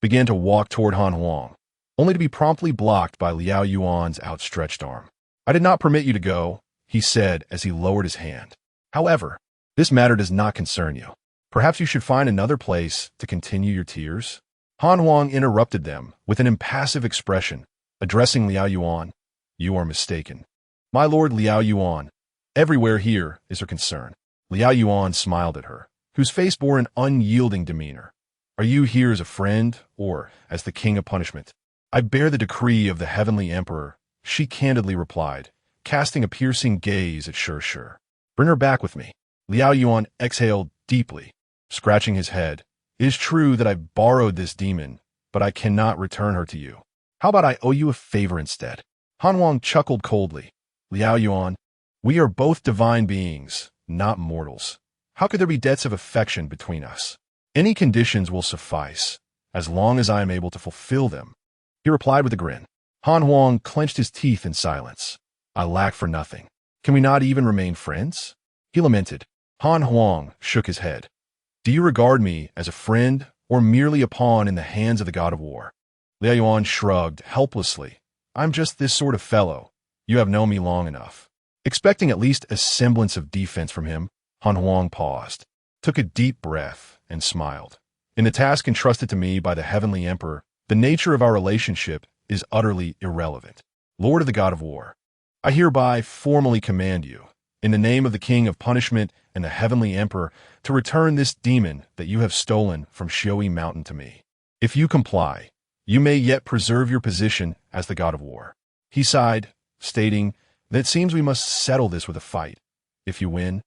began to walk toward Han Huang, only to be promptly blocked by Liao Yuan's outstretched arm. I did not permit you to go, he said as he lowered his hand. However, this matter does not concern you. Perhaps you should find another place to continue your tears? Han Huang interrupted them with an impassive expression, addressing Liao Yuan. You are mistaken. My lord Liao Yuan, everywhere here is her concern. Liao Yuan smiled at her, whose face bore an unyielding demeanor. Are you here as a friend, or as the king of punishment? I bear the decree of the heavenly emperor, she candidly replied, casting a piercing gaze at Sure. Bring her back with me. Liao Yuan exhaled deeply, scratching his head. It is true that I've borrowed this demon, but I cannot return her to you. How about I owe you a favor instead? Han Huang chuckled coldly. Liao Yuan, we are both divine beings, not mortals. How could there be debts of affection between us? Any conditions will suffice, as long as I am able to fulfill them. He replied with a grin. Han Huang clenched his teeth in silence. I lack for nothing. Can we not even remain friends? He lamented. Han Huang shook his head. Do you regard me as a friend or merely a pawn in the hands of the god of war? Liao Yuan shrugged helplessly. I'm just this sort of fellow. You have known me long enough. Expecting at least a semblance of defense from him, Han Huang paused, took a deep breath, and smiled. In the task entrusted to me by the Heavenly Emperor, the nature of our relationship is utterly irrelevant. Lord of the God of War, I hereby formally command you, in the name of the King of Punishment and the Heavenly Emperor, to return this demon that you have stolen from Xiaoyi Mountain to me. If you comply, you may yet preserve your position as the God of War. He sighed, stating that it seems we must settle this with a fight. If you win,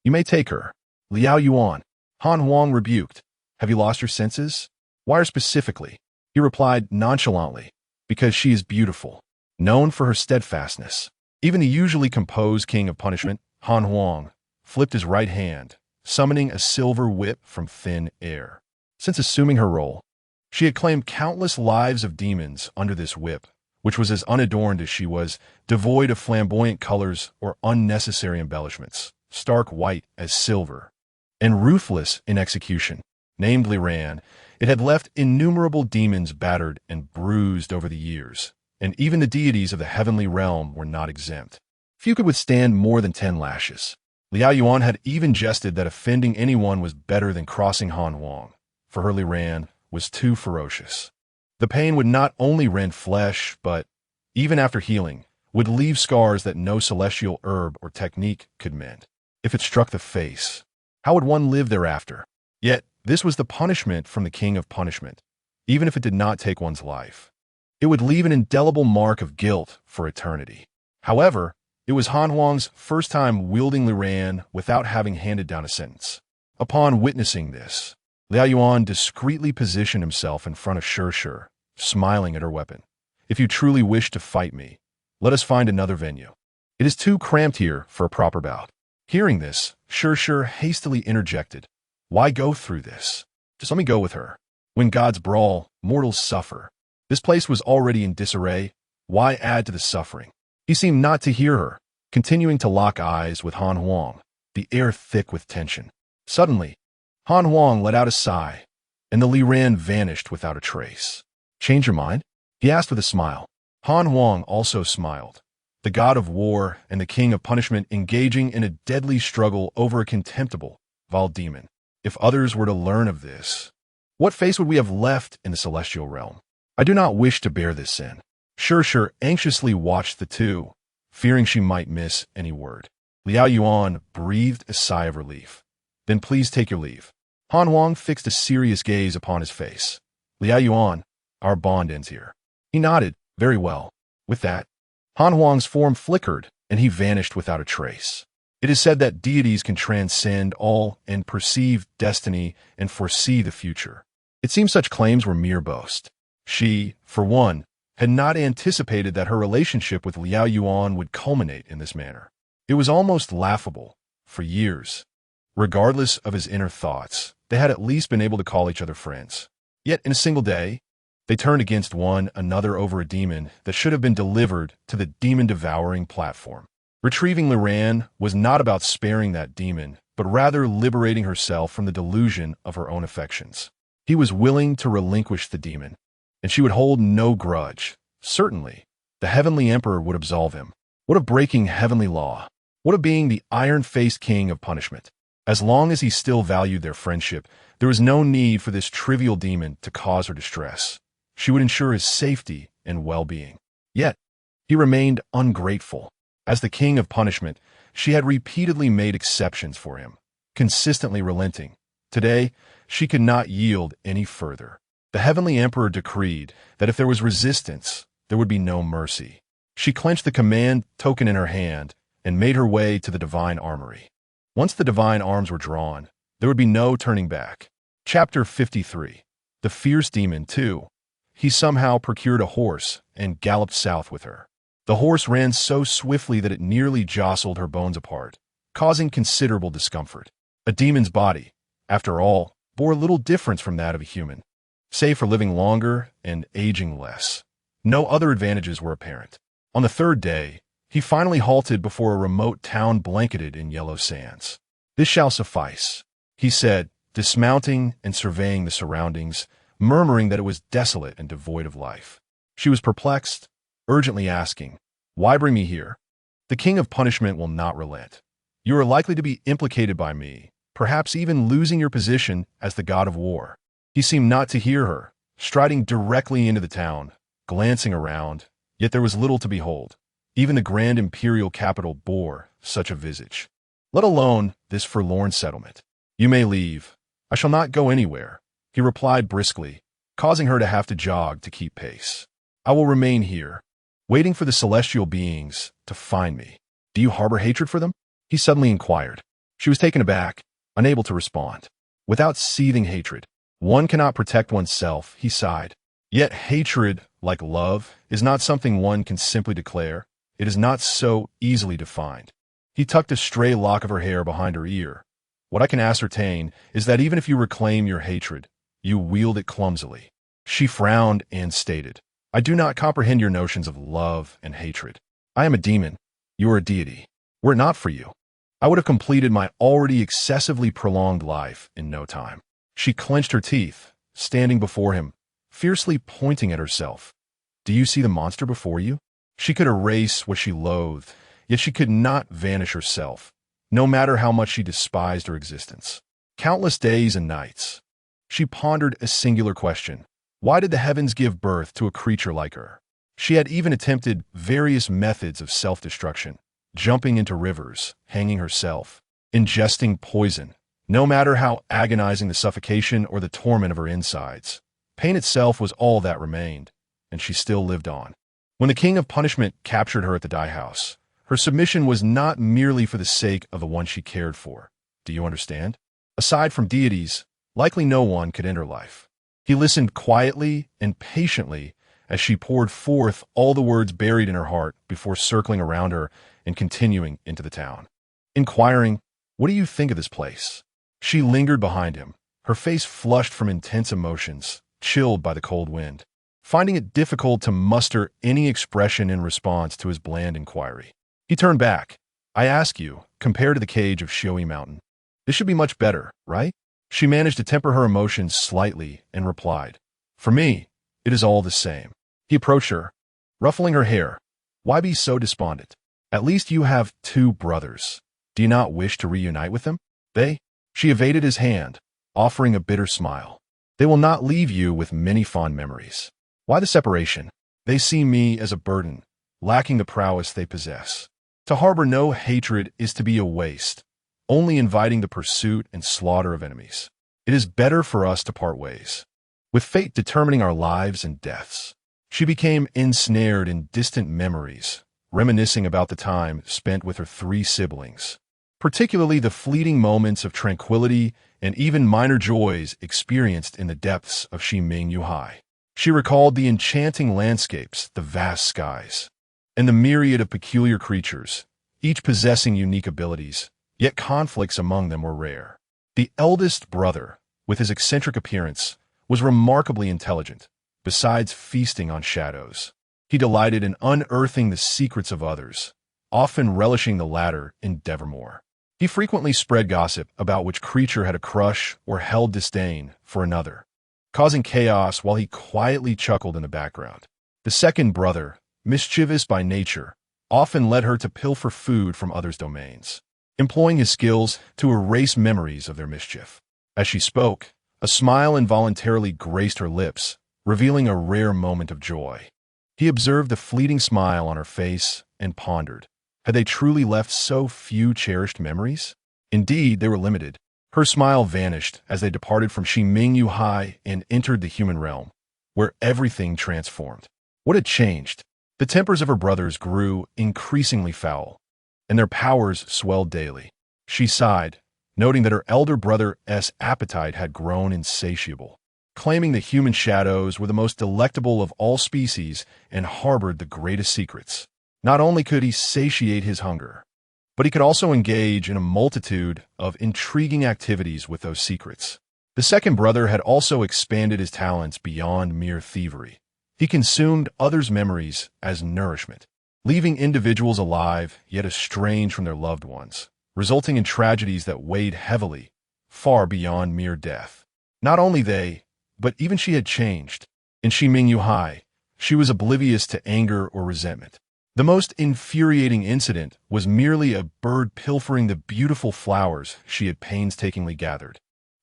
you may take her. Liao Yuan, Han Huang rebuked. Have you lost your senses? Why specifically? He replied nonchalantly, because she is beautiful, known for her steadfastness. Even the usually composed King of Punishment, Han Huang, flipped his right hand, summoning a silver whip from thin air. Since assuming her role, she had claimed countless lives of demons under this whip, which was as unadorned as she was, devoid of flamboyant colors or unnecessary embellishments, stark white as silver, and ruthless in execution. Named Liran, it had left innumerable demons battered and bruised over the years, and even the deities of the heavenly realm were not exempt. Few could withstand more than 10 lashes. Liao Yuan had even jested that offending anyone was better than crossing Han Huang, for her Liran was too ferocious. The pain would not only rend flesh, but, even after healing, would leave scars that no celestial herb or technique could mend. If it struck the face, how would one live thereafter? Yet, this was the punishment from the King of Punishment. Even if it did not take one's life, it would leave an indelible mark of guilt for eternity. However, it was Han Huang's first time wielding Liran without having handed down a sentence. Upon witnessing this, Liao Yuan discreetly positioned himself in front of Shi, smiling at her weapon. If you truly wish to fight me, let us find another venue. It is too cramped here for a proper bout. Hearing this, Shi hastily interjected. Why go through this? Just let me go with her. When gods brawl, mortals suffer. This place was already in disarray. Why add to the suffering? He seemed not to hear her, continuing to lock eyes with Han Huang, the air thick with tension. Suddenly, Han Huang let out a sigh, and the Liran vanished without a trace. Change your mind? He asked with a smile. Han Huang also smiled, the god of war and the king of punishment engaging in a deadly struggle over a contemptible, vile demon. If others were to learn of this, what face would we have left in the celestial realm? I do not wish to bear this sin. Shi anxiously watched the two, fearing she might miss any word. Liao Yuan breathed a sigh of relief. Then please take your leave. Han Huang fixed a serious gaze upon his face. Liao Yuan, our bond ends here. He nodded. Very well. With that, Han Huang's form flickered, and he vanished without a trace. It is said that deities can transcend all and perceive destiny and foresee the future. It seems such claims were mere boast. She, for one, had not anticipated that her relationship with Liao Yuan would culminate in this manner. It was almost laughable. For years, regardless of his inner thoughts, they had at least been able to call each other friends. Yet in a single day, they turned against one another over a demon that should have been delivered to the demon-devouring platform. Retrieving Liran was not about sparing that demon, but rather liberating herself from the delusion of her own affections. He was willing to relinquish the demon, and she would hold no grudge. Certainly, the Heavenly Emperor would absolve him. What of breaking heavenly law? What of being the iron-faced king of punishment? As long as he still valued their friendship, there was no need for this trivial demon to cause her distress. She would ensure his safety and well-being. Yet, he remained ungrateful. As the king of punishment, she had repeatedly made exceptions for him, consistently relenting. Today, she could not yield any further. The Heavenly Emperor decreed that if there was resistance, there would be no mercy. She clenched the command token in her hand and made her way to the divine armory. Once the divine arms were drawn, there would be no turning back. Chapter 53. The fierce demon, too. He somehow procured a horse and galloped south with her. The horse ran so swiftly that it nearly jostled her bones apart, causing considerable discomfort. A demon's body, after all, bore little difference from that of a human, save for living longer and aging less. No other advantages were apparent. On the third day, he finally halted before a remote town blanketed in yellow sands. "This shall suffice," he said, dismounting and surveying the surroundings, murmuring that it was desolate and devoid of life. She was perplexed, urgently asking, "Why bring me here?" "The king of punishment will not relent. You are likely to be implicated by me, perhaps even losing your position as the god of war." He seemed not to hear her, striding directly into the town, glancing around, yet there was little to behold. Even the grand imperial capital bore such a visage, let alone this forlorn settlement. "You may leave. I shall not go anywhere," he replied briskly, causing her to have to jog to keep pace. "I will remain here, waiting for the celestial beings to find me." "Do you harbor hatred for them?" he suddenly inquired. She was taken aback, unable to respond. "Without seething hatred, one cannot protect oneself," he sighed. "Yet hatred, like love, is not something one can simply declare. It is not so easily defined." He tucked a stray lock of her hair behind her ear. "What I can ascertain is that even if you reclaim your hatred, you wield it clumsily." She frowned and stated, "I do not comprehend your notions of love and hatred. I am a demon. You are a deity. Were it not for you, I would have completed my already excessively prolonged life in no time." She clenched her teeth, standing before him, fiercely pointing at herself. "Do you see the monster before you?" She could erase what she loathed, yet she could not vanish herself, no matter how much she despised her existence. Countless days and nights, she pondered a singular question. Why did the heavens give birth to a creature like her? She had even attempted various methods of self-destruction, jumping into rivers, hanging herself, ingesting poison. No matter how agonizing the suffocation or the torment of her insides, pain itself was all that remained, and she still lived on. When the king of punishment captured her at the dye house, her submission was not merely for the sake of the one she cared for. Do you understand? Aside from deities, likely no one could enter life. He listened quietly and patiently as she poured forth all the words buried in her heart before circling around her and continuing into the town. Inquiring, "What do you think of this place?" She lingered behind him, her face flushed from intense emotions, chilled by the cold wind, finding it difficult to muster any expression in response to his bland inquiry. He turned back. "I ask you, compared to the cage of Xioi Mountain, this should be much better, right?" She managed to temper her emotions slightly and replied, "For me, it is all the same." He approached her, ruffling her hair. "Why be so despondent? At least you have 2 brothers. Do you not wish to reunite with them?" She evaded his hand, offering a bitter smile. "They will not leave you with many fond memories. Why the separation? They see me as a burden, lacking the prowess they possess. To harbor no hatred is to be a waste, only inviting the pursuit and slaughter of enemies. It is better for us to part ways, with fate determining our lives and deaths." She became ensnared in distant memories, reminiscing about the time spent with her 3 siblings, particularly the fleeting moments of tranquility and even minor joys experienced in the depths of Ximeiyouhai. She recalled the enchanting landscapes, the vast skies, and the myriad of peculiar creatures, each possessing unique abilities, yet conflicts among them were rare. The eldest brother, with his eccentric appearance, was remarkably intelligent, besides feasting on shadows. He delighted in unearthing the secrets of others, often relishing the latter endeavor more. He frequently spread gossip about which creature had a crush or held disdain for another, causing chaos while he quietly chuckled in the background. The second brother, mischievous by nature, often led her to pilfer food from others' domains, employing his skills to erase memories of their mischief. As she spoke, a smile involuntarily graced her lips, revealing a rare moment of joy. He observed the fleeting smile on her face and pondered. Had they truly left so few cherished memories? Indeed, they were limited. Her smile vanished as they departed from Ximeiyouhai and entered the human realm, where everything transformed. What had changed? The tempers of her brothers grew increasingly foul, and their powers swelled daily. She sighed, noting that her elder brother's appetite had grown insatiable, claiming that human shadows were the most delectable of all species and harbored the greatest secrets. Not only could he satiate his hunger, but but he could also engage in a multitude of intriguing activities with those secrets. The second brother had also expanded his talents beyond mere thievery. He consumed others' memories as nourishment, leaving individuals alive yet estranged from their loved ones, resulting in tragedies that weighed heavily, far beyond mere death. Not only they, but even she had changed. In Ximeiyouhai, she was oblivious to anger or resentment. The most infuriating incident was merely a bird pilfering the beautiful flowers she had painstakingly gathered,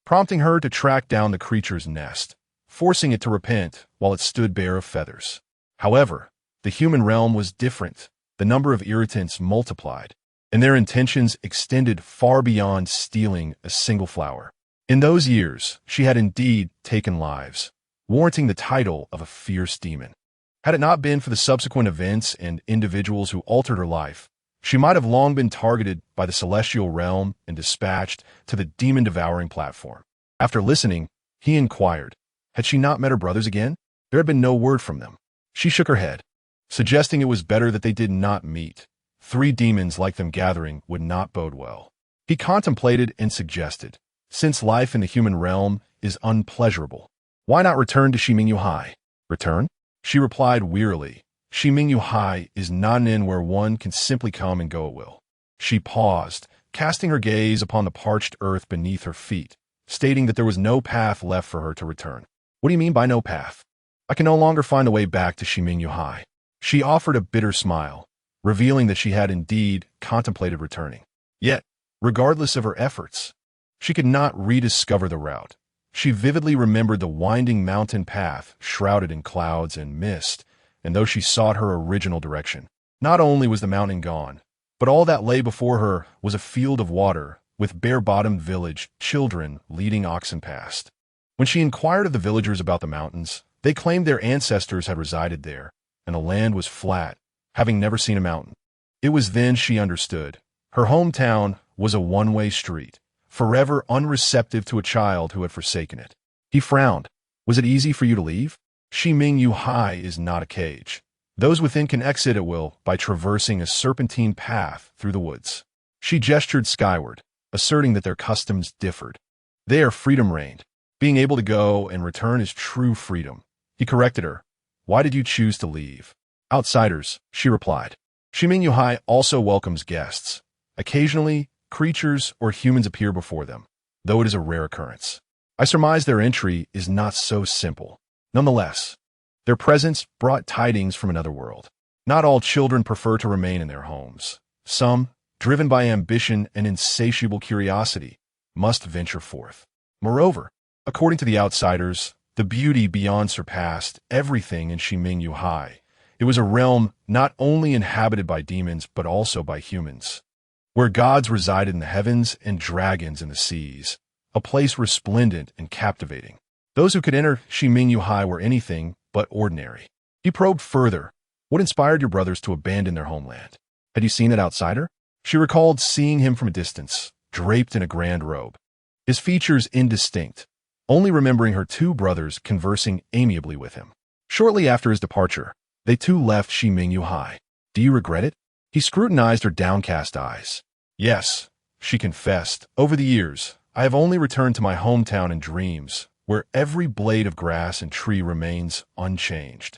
prompting her to track down the creature's nest, forcing it to repent while it stood bare of feathers. However, the human realm was different. The number of irritants multiplied, and their intentions extended far beyond stealing a single flower. In those years, she had indeed taken lives, warranting the title of a fierce demon. Had it not been for the subsequent events and individuals who altered her life, she might have long been targeted by the celestial realm and dispatched to the demon-devouring platform. After listening, he inquired, had she not met her brothers again? There had been no word from them. She shook her head, suggesting it was better that they did not meet. 3 demons like them gathering would not bode well. He contemplated and suggested, since life in the human realm is unpleasurable, why not return to Ximeiyouhai? Return? She replied wearily, Ximeiyouhai is not an inn where one can simply come and go at will. She paused, casting her gaze upon the parched earth beneath her feet, stating that there was no path left for her to return. What do you mean by no path? I can no longer find a way back to Ximeiyouhai. She offered a bitter smile, revealing that she had indeed contemplated returning. Yet, regardless of her efforts, she could not rediscover the route. She vividly remembered the winding mountain path shrouded in clouds and mist, and though she sought her original direction, not only was the mountain gone, but all that lay before her was a field of water with bare-bottomed village children leading oxen past. When she inquired of the villagers about the mountains, they claimed their ancestors had resided there, and the land was flat, having never seen a mountain. It was then she understood. Her hometown was a one-way street, forever unreceptive to a child who had forsaken it. He frowned. Was it easy for you to leave? Ximeiyouhai is not a cage. Those within can exit at will by traversing a serpentine path through the woods. She gestured skyward, asserting that their customs differed. There freedom reigned. Being able to go and return is true freedom. He corrected her. Why did you choose to leave? Outsiders, she replied. Ximeiyouhai also welcomes guests. Occasionally, creatures or humans appear before them, though it is a rare occurrence. I surmise their entry is not so simple. Nonetheless, their presence brought tidings from another world. Not all children prefer to remain in their homes. Some, driven by ambition and insatiable curiosity, must venture forth. Moreover, according to the outsiders, the beauty beyond surpassed everything in Ximeiyouhai. It was a realm not only inhabited by demons but also by humans, where gods resided in the heavens and dragons in the seas, a place resplendent and captivating. Those who could enter Ximeiyouhai were anything but ordinary. He probed further. What inspired your brothers to abandon their homeland? Had you seen that outsider? She recalled seeing him from a distance, draped in a grand robe, his features indistinct, only remembering her 2 brothers conversing amiably with him. Shortly after his departure, they too left Ximeiyouhai. Do you regret it? He scrutinized her downcast eyes. Yes, she confessed. Over the years, I have only returned to my hometown in dreams, where every blade of grass and tree remains unchanged,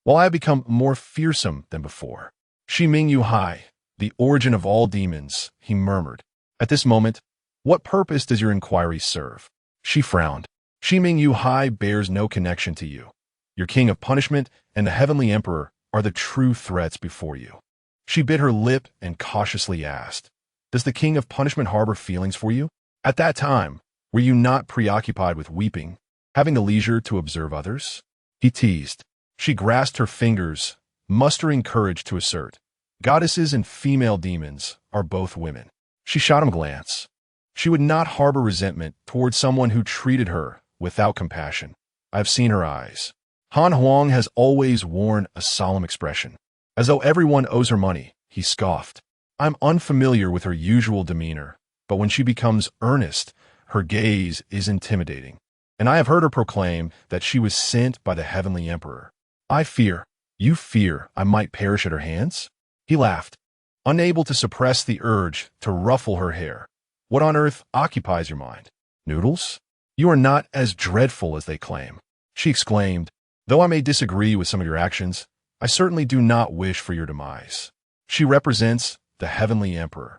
while I have become more fearsome than before. Ximeiyouhai, the origin of all demons, he murmured. At this moment, what purpose does your inquiry serve? She frowned. Ximeiyouhai bears no connection to you. Your king of punishment and the heavenly emperor are the true threats before you. She bit her lip and cautiously asked, does the king of punishment harbor feelings for you? At that time, were you not preoccupied with weeping, having the leisure to observe others? He teased. She grasped her fingers, mustering courage to assert, goddesses and female demons are both women. She shot him a glance. She would not harbor resentment towards someone who treated her without compassion. I have seen her eyes. Han Huang has always worn a solemn expression, as though everyone owes her money. He scoffed. I'm unfamiliar with her usual demeanor, but when she becomes earnest, her gaze is intimidating. And I have heard her proclaim that she was sent by the heavenly emperor. You fear I might perish at her hands? He laughed. unable to suppress the urge to ruffle her hair. What on earth occupies your mind? Noodles? You are not as dreadful as they claim, she exclaimed. Though I may disagree with some of your actions, I certainly do not wish for your demise. She represents the Heavenly Emperor.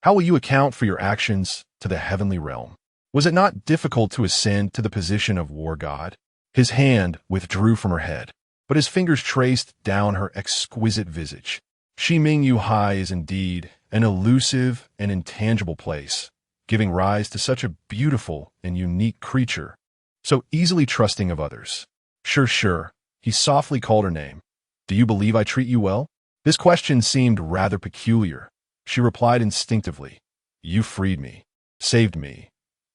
How will you account for your actions to the heavenly realm? Was it not difficult to ascend to the position of war god? His hand withdrew from her head, but his fingers traced down her exquisite visage. Ximeiyouhai is indeed an elusive and intangible place, giving rise to such a beautiful and unique creature, so easily trusting of others. Sure, he softly called her name. Do you believe I treat you well? This question seemed rather peculiar. She replied instinctively, You freed me, saved me,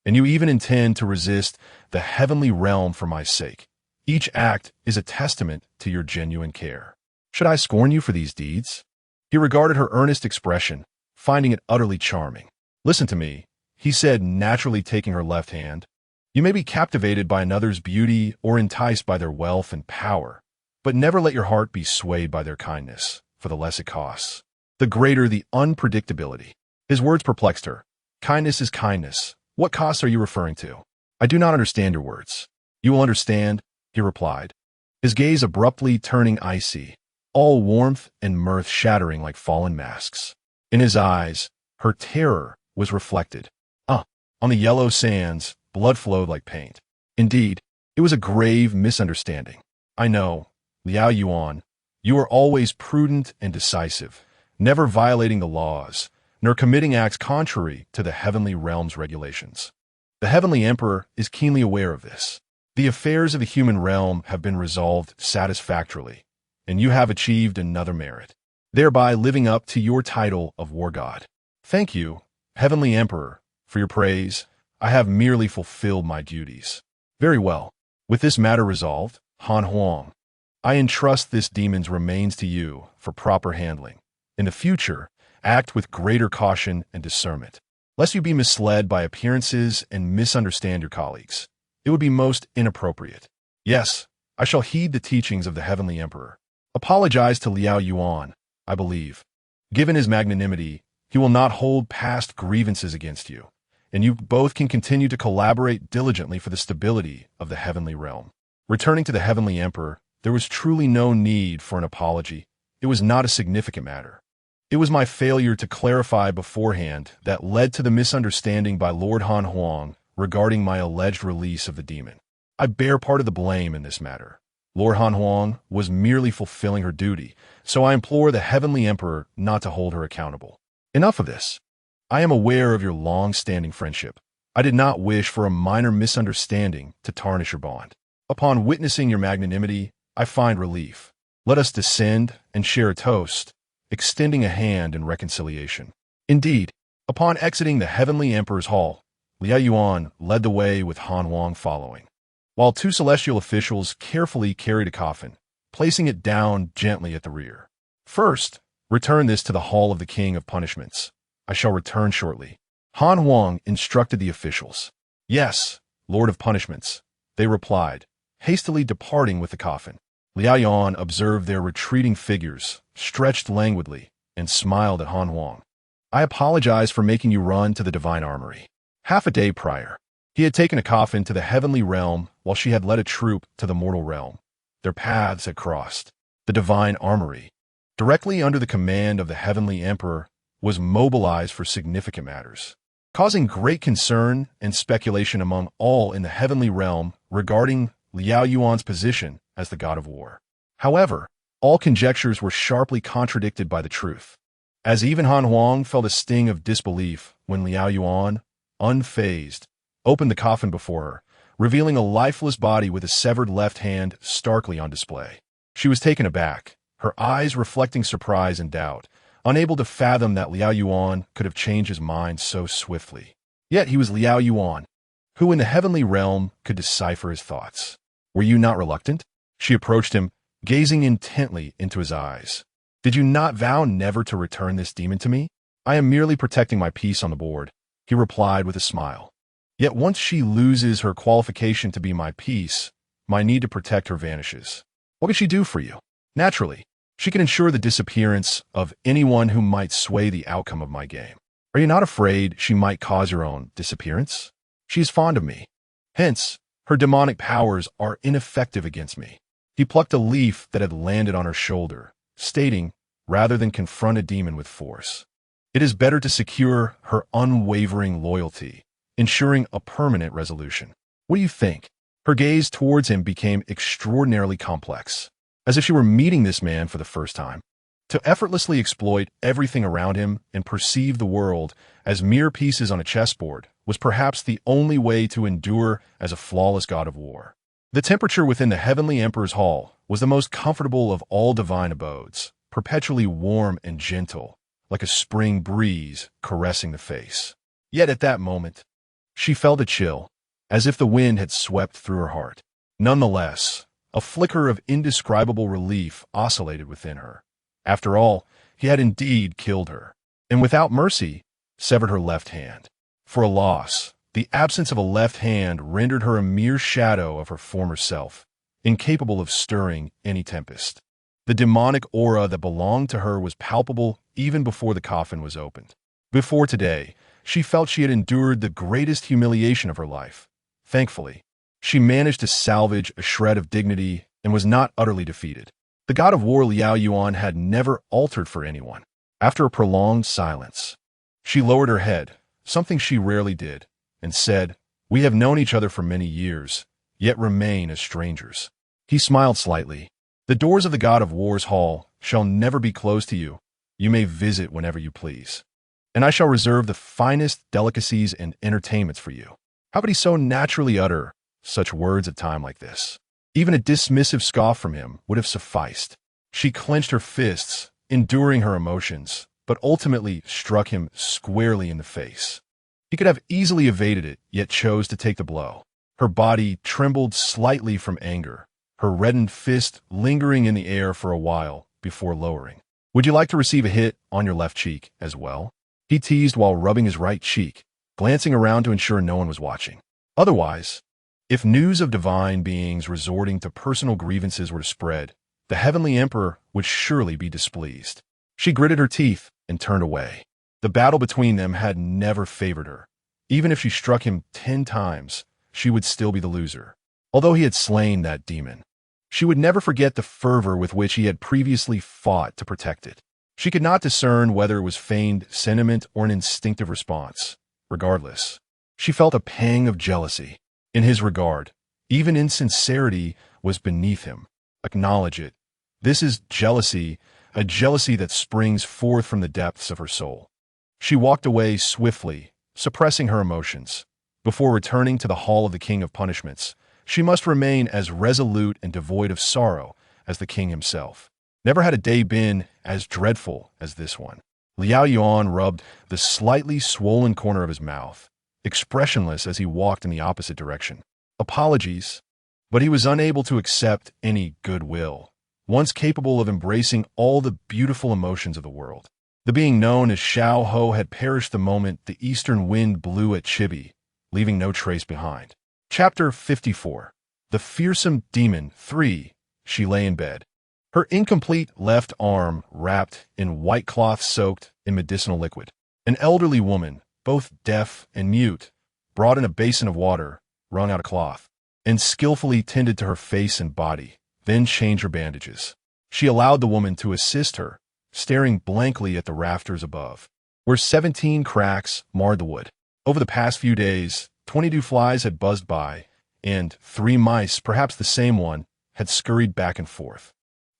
and you even intend to resist the heavenly realm for my sake. Each act is a testament to your genuine care. Should I scorn you for these deeds? He regarded her earnest expression, finding it utterly charming. Listen to me, he said, naturally taking her left hand. You may be captivated by another's beauty or enticed by their wealth and power, but never let your heart be swayed by their kindness, for the less it costs, the greater the unpredictability. His words perplexed her. Kindness is kindness. What costs are you referring to? I do not understand your words. You will understand, he replied, his gaze abruptly turning icy, all warmth and mirth shattering like fallen masks. In his eyes, her terror was reflected. On the yellow sands, blood flowed like paint. Indeed, it was a grave misunderstanding. I know, Liao Yuan, you are always prudent and decisive, never violating the laws, nor committing acts contrary to the heavenly realm's regulations. The heavenly emperor is keenly aware of this. The affairs of the human realm have been resolved satisfactorily, and you have achieved another merit, thereby living up to your title of war god. Thank you, heavenly emperor, for your praise. I have merely fulfilled my duties. Very well. With this matter resolved, Han Huang, I entrust this demon's remains to you for proper handling. In the future, act with greater caution and discernment, lest you be misled by appearances and misunderstand your colleagues. It would be most inappropriate. Yes, I shall heed the teachings of the Heavenly Emperor. Apologize to Liao Yuan, I believe. Given his magnanimity, he will not hold past grievances against you, and you both can continue to collaborate diligently for the stability of the heavenly realm. Returning to the Heavenly Emperor, there was truly no need for an apology. It was not a significant matter. It was my failure to clarify beforehand that led to the misunderstanding by Lord Han Huang regarding my alleged release of the demon. I bear part of the blame in this matter. Lord Han Huang was merely fulfilling her duty, so I implore the Heavenly Emperor not to hold her accountable. Enough of this. I am aware of your long-standing friendship. I did not wish for a minor misunderstanding to tarnish your bond. Upon witnessing your magnanimity, I find relief. Let us descend and share a toast, extending a hand in reconciliation. Indeed, upon exiting the Heavenly Emperor's hall, Liao Yuan led the way with Han Huang following, while two celestial officials carefully carried a coffin, placing it down gently at the rear. First, return this to the Hall of the King of Punishments. I shall return shortly. Han Huang instructed the officials. Yes, Lord of Punishments, they replied, hastily departing with the coffin. Liao Yuan observed their retreating figures, stretched languidly, and smiled at Han Huang. I apologize for making you run to the divine armory. Half a day prior, he had taken a coffin to the heavenly realm while she had led a troop to the mortal realm. Their paths had crossed. The divine armory, directly under the command of the Heavenly Emperor, was mobilized for significant matters, causing great concern and speculation among all in the heavenly realm regarding Liao Yuan's position as the god of war. However, all conjectures were sharply contradicted by the truth, as even Han Huang felt a sting of disbelief when Liao Yuan, unfazed, opened the coffin before her, revealing a lifeless body with a severed left hand starkly on display. She was taken aback, her eyes reflecting surprise and doubt, unable to fathom that Liao Yuan could have changed his mind so swiftly. Yet he was Liao Yuan, who in the heavenly realm could decipher his thoughts. Were you not reluctant? She approached him, gazing intently into his eyes. Did you not vow never to return this demon to me? I am merely protecting my peace on the board, he replied with a smile. Yet once she loses her qualification to be my peace, my need to protect her vanishes. What can she do for you? Naturally, She can ensure the disappearance of anyone who might sway the outcome of my game. Are you not afraid she might cause your own disappearance? She is fond of me. Hence, her demonic powers are ineffective against me. He plucked a leaf that had landed on her shoulder, stating, rather than confront a demon with force, it is better to secure her unwavering loyalty, ensuring a permanent resolution. What do you think? Her gaze towards him became extraordinarily complex, as if she were meeting this man for the first time. To effortlessly exploit everything around him and perceive the world as mere pieces on a chessboard was perhaps the only way to endure as a flawless god of war. The temperature within the Heavenly Emperor's hall was the most comfortable of all divine abodes, perpetually warm and gentle, like a spring breeze caressing the face. Yet at that moment, she felt a chill, as if the wind had swept through her heart. Nonetheless, a flicker of indescribable relief oscillated within her. After all, he had indeed killed her, and without mercy, severed her left hand. For a loss, the absence of a left hand rendered her a mere shadow of her former self, incapable of stirring any tempest. The demonic aura that belonged to her was palpable even before the coffin was opened. Before today, she felt she had endured the greatest humiliation of her life. Thankfully, she managed to salvage a shred of dignity and was not utterly defeated. The god of war Ximeiyouhai had never altered for anyone. After a prolonged silence, she lowered her head, something she rarely did, and said, "We have known each other for many years, yet remain as strangers." He smiled slightly. "The doors of the god of war's hall shall never be closed to you. You may visit whenever you please, and I shall reserve the finest delicacies and entertainments for you." How could he so naturally utter such words at a time like this? Even a dismissive scoff from him would have sufficed. She clenched her fists, enduring her emotions, but ultimately struck him squarely in the face. He could have easily evaded it, yet chose to take the blow. Her body trembled slightly from anger, her reddened fist lingering in the air for a while before lowering. "Would you like to receive a hit on your left cheek as well?" He teased while rubbing his right cheek, glancing around to ensure no one was watching. Otherwise, if news of divine beings resorting to personal grievances were to spread, the Heavenly Emperor would surely be displeased. She gritted her teeth and turned away. The battle between them had never favored her. Even if she struck him 10 times, she would still be the loser. Although he had slain that demon, she would never forget the fervor with which he had previously fought to protect it. She could not discern whether it was feigned sentiment or an instinctive response. Regardless, she felt a pang of jealousy. In his regard, even insincerity was beneath him. Acknowledge it. This is jealousy, a jealousy that springs forth from the depths of her soul. She walked away swiftly, suppressing her emotions. Before returning to the hall of the King of Punishments, she must remain as resolute and devoid of sorrow as the king himself. Never had a day been as dreadful as this one. Ximeiyouhai rubbed the slightly swollen corner of his mouth, expressionless as he walked in the opposite direction. Apologies, but he was unable to accept any goodwill, once capable of embracing all the beautiful emotions of the world. The being known as Xiao Hu had perished the moment the eastern wind blew at Chibi, leaving no trace behind. Chapter 54. The Fearsome Demon 3. She lay in bed, her incomplete left arm wrapped in white cloth soaked in medicinal liquid. An elderly woman, both deaf and mute, brought in a basin of water, wrung out a cloth, and skillfully tended to her face and body, then changed her bandages. She allowed the woman to assist her, staring blankly at the rafters above, where 17 cracks marred the wood. Over the past few days, 22 flies had buzzed by, and 3 mice, perhaps the same one, had scurried back and forth.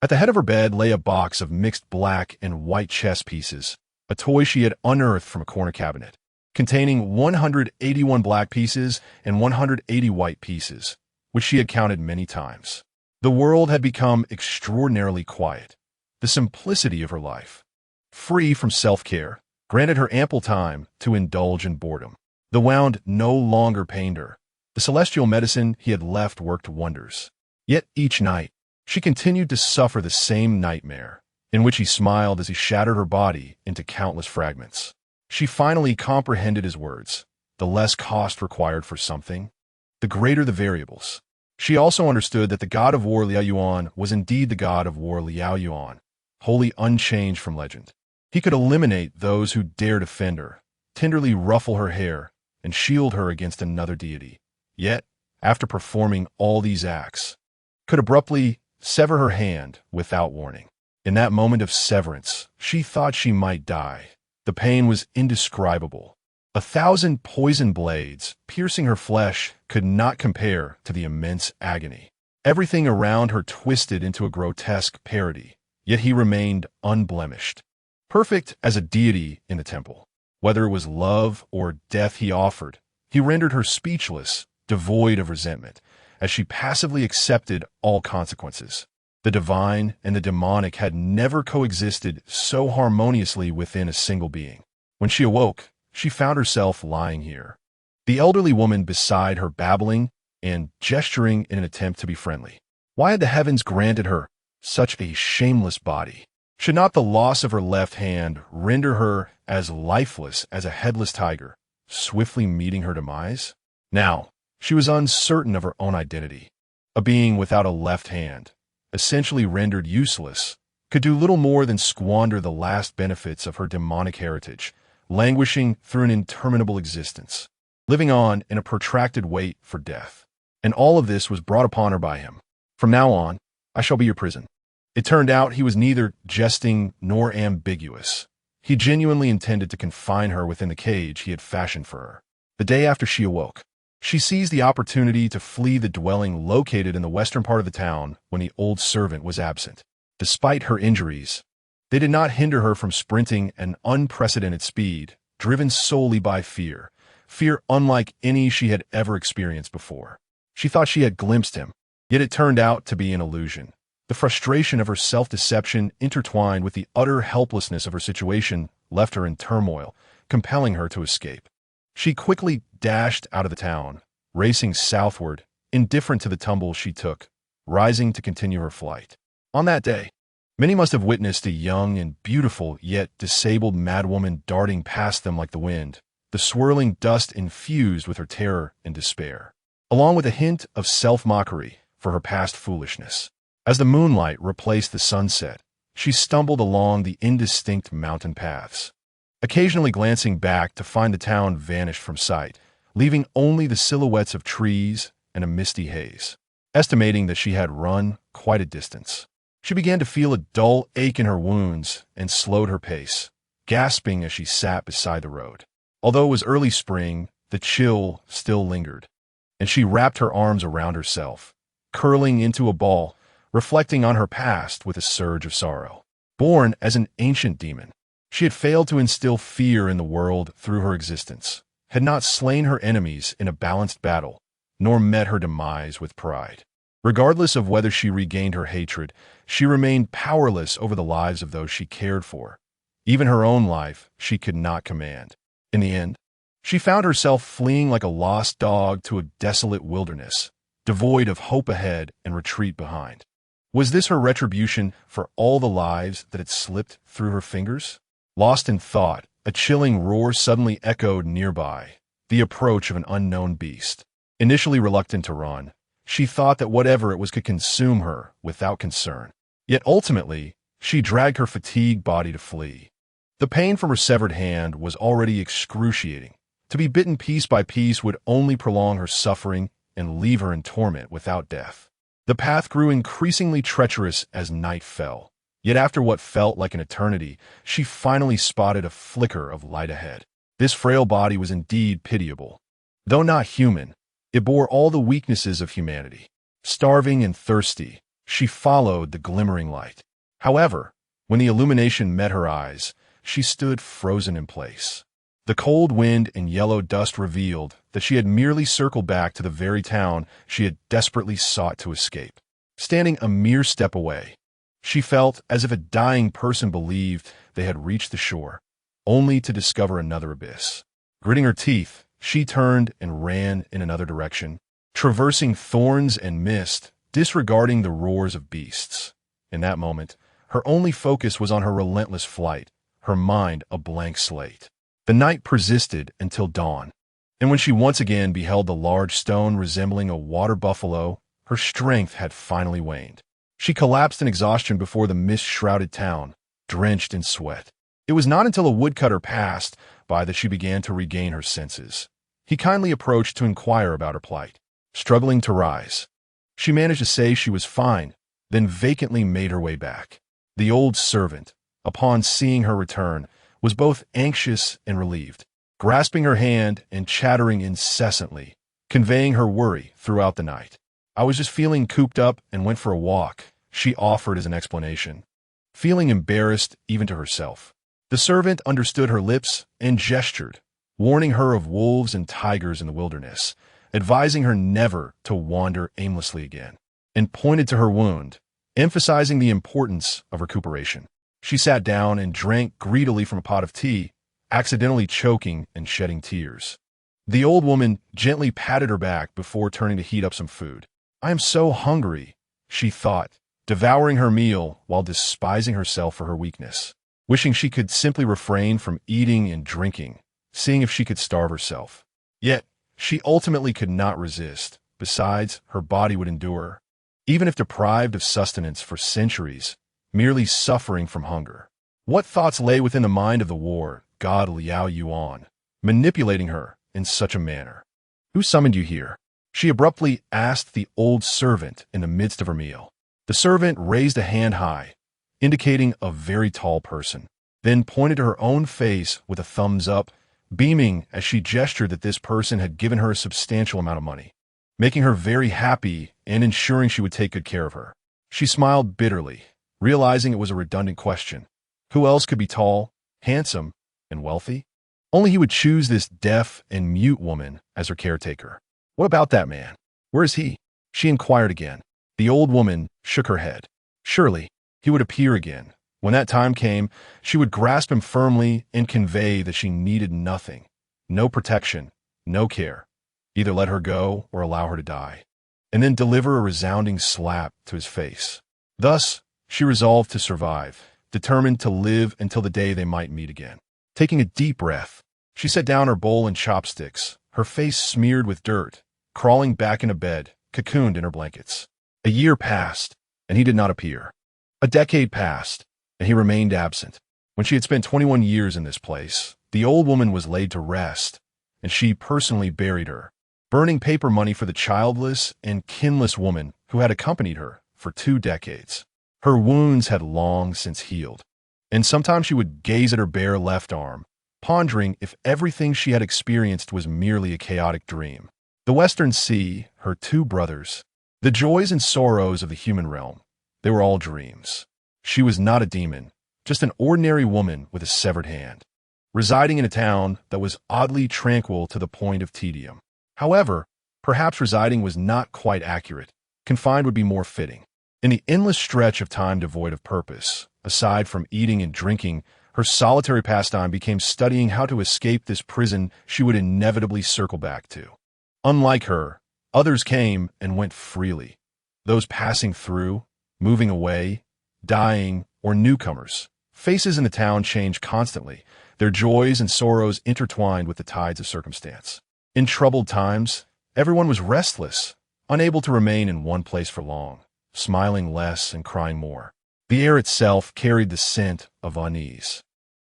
At the head of her bed lay a box of mixed black and white chess pieces, a toy she had unearthed from a corner cabinet, containing 181 black pieces and 180 white pieces, which she had counted many times. The world had become extraordinarily quiet. The simplicity of her life, free from self-care, granted her ample time to indulge in boredom. The wound no longer pained her. The celestial medicine he had left worked wonders. Yet each night, she continued to suffer the same nightmare, in which he smiled as he shattered her body into countless fragments. She finally comprehended his words. The less cost required for something, the greater the variables. She also understood that the god of war Ximeiyouhai was indeed the god of war Ximeiyouhai, wholly unchanged from legend. He could eliminate those who dare defend her, tenderly ruffle her hair, and shield her against another deity. Yet, after performing all these acts, could abruptly sever her hand without warning. In that moment of severance, she thought she might die. The pain was indescribable. 1,000 poison blades piercing her flesh could not compare to the immense agony. Everything around her twisted into a grotesque parody, yet he remained unblemished, perfect as a deity in the temple. Whether it was love or death he offered, he rendered her speechless, devoid of resentment, as she passively accepted all consequences. The divine and the demonic had never coexisted so harmoniously within a single being. When she awoke, she found herself lying here, the elderly woman beside her babbling and gesturing in an attempt to be friendly. Why had the heavens granted her such a shameless body? Should not the loss of her left hand render her as lifeless as a headless tiger, swiftly meeting her demise? Now, she was uncertain of her own identity. A being without a left hand, essentially rendered useless, could do little more than squander the last benefits of her demonic heritage, languishing through an interminable existence, living on in a protracted wait for death. And all of this was brought upon her by him. From now on, I shall be your prison. It turned out he was neither jesting nor ambiguous. He genuinely intended to confine her within the cage he had fashioned for her. The day after she awoke, she seized the opportunity to flee the dwelling located in the western part of the town when the old servant was absent. Despite her injuries, they did not hinder her from sprinting at an unprecedented speed, driven solely by fear, fear unlike any she had ever experienced before. She thought she had glimpsed him, yet it turned out to be an illusion. The frustration of her self-deception intertwined with the utter helplessness of her situation left her in turmoil, compelling her to escape. She quickly dashed out of the town, racing southward, indifferent to the tumble she took, rising to continue her flight. On that day, many must have witnessed a young and beautiful yet disabled madwoman darting past them like the wind, the swirling dust infused with her terror and despair, along with a hint of self-mockery for her past foolishness. As the moonlight replaced the sunset, she stumbled along the indistinct mountain paths, occasionally glancing back to find the town vanished from sight, leaving only the silhouettes of trees and a misty haze. Estimating that she had run quite a distance, she began to feel a dull ache in her wounds and slowed her pace, gasping as she sat beside the road. Although it was early spring, the chill still lingered, and she wrapped her arms around herself, curling into a ball, reflecting on her past with a surge of sorrow. Born as an ancient demon, she had failed to instill fear in the world through her existence, had not slain her enemies in a balanced battle, nor met her demise with pride. Regardless of whether she regained her hatred, she remained powerless over the lives of those she cared for. Even her own life she could not command. In the end, she found herself fleeing like a lost dog to a desolate wilderness, devoid of hope ahead and retreat behind. Was this her retribution for all the lives that had slipped through her fingers? Lost in thought, a chilling roar suddenly echoed nearby, the approach of an unknown beast. Initially reluctant to run, she thought that whatever it was could consume her without concern. Yet ultimately, she dragged her fatigued body to flee. The pain from her severed hand was already excruciating. To be bitten piece by piece would only prolong her suffering and leave her in torment without death. The path grew increasingly treacherous as night fell. Yet after what felt like an eternity, she finally spotted a flicker of light ahead. This frail body was indeed pitiable. Though not human, it bore all the weaknesses of humanity. Starving and thirsty, she followed the glimmering light. However, when the illumination met her eyes, she stood frozen in place. The cold wind and yellow dust revealed that she had merely circled back to the very town she had desperately sought to escape. Standing a mere step away, she felt as if a dying person believed they had reached the shore, only to discover another abyss. Gritting her teeth, she turned and ran in another direction, traversing thorns and mist, disregarding the roars of beasts. In that moment, her only focus was on her relentless flight, her mind a blank slate. The night persisted until dawn, and when she once again beheld the large stone resembling a water buffalo, her strength had finally waned. She collapsed in exhaustion before the mist-shrouded town, drenched in sweat. It was not until a woodcutter passed by that she began to regain her senses. He kindly approached to inquire about her plight. Struggling to rise, she managed to say she was fine, then vacantly made her way back. The old servant, upon seeing her return, was both anxious and relieved, grasping her hand and chattering incessantly, conveying her worry throughout the night. "I was just feeling cooped up and went for a walk," she offered as an explanation, feeling embarrassed even to herself. The servant understood her lips and gestured, warning her of wolves and tigers in the wilderness, advising her never to wander aimlessly again, and pointed to her wound, emphasizing the importance of recuperation. She sat down and drank greedily from a pot of tea, accidentally choking and shedding tears. The old woman gently patted her back before turning to heat up some food. "I am so hungry," she thought, devouring her meal while despising herself for her weakness, wishing she could simply refrain from eating and drinking, seeing if she could starve herself. Yet, she ultimately could not resist. Besides, her body would endure, even if deprived of sustenance for centuries, merely suffering from hunger. What thoughts lay within the mind of the war god Liao Yuan, manipulating her in such a manner? "Who summoned you here?" she abruptly asked the old servant in the midst of her meal. The servant raised a hand high, indicating a very tall person, then pointed to her own face with a thumbs up, beaming as she gestured that this person had given her a substantial amount of money, making her very happy and ensuring she would take good care of her. She smiled bitterly, realizing it was a redundant question. Who else could be tall, handsome, and wealthy? Only he would choose this deaf and mute woman as her caretaker. "What about that man? Where is he?" she inquired again. The old woman shook her head. Surely, he would appear again. When that time came, she would grasp him firmly and convey that she needed nothing, no protection, no care. Either let her go or allow her to die, and then deliver a resounding slap to his face. Thus, she resolved to survive, determined to live until the day they might meet again. Taking a deep breath, she set down her bowl and chopsticks, her face smeared with dirt, crawling back into bed, cocooned in her blankets. A year passed, and he did not appear. A decade passed, and he remained absent. When she had spent 21 years in this place, the old woman was laid to rest, and she personally buried her, burning paper money for the childless and kinless woman who had accompanied her for 2 decades. Her wounds had long since healed, and sometimes she would gaze at her bare left arm, pondering if everything she had experienced was merely a chaotic dream. The Western Sea, her 2 brothers, the joys and sorrows of the human realm, they were all dreams. She was not a demon, just an ordinary woman with a severed hand, residing in a town that was oddly tranquil to the point of tedium. However, perhaps residing was not quite accurate. Confined would be more fitting. In the endless stretch of time devoid of purpose, aside from eating and drinking, her solitary pastime became studying how to escape this prison she would inevitably circle back to. Unlike her, others came and went freely. Those passing through, moving away, dying, or newcomers. Faces in the town changed constantly, their joys and sorrows intertwined with the tides of circumstance. In troubled times, everyone was restless, unable to remain in one place for long, smiling less and crying more. The air itself carried the scent of unease.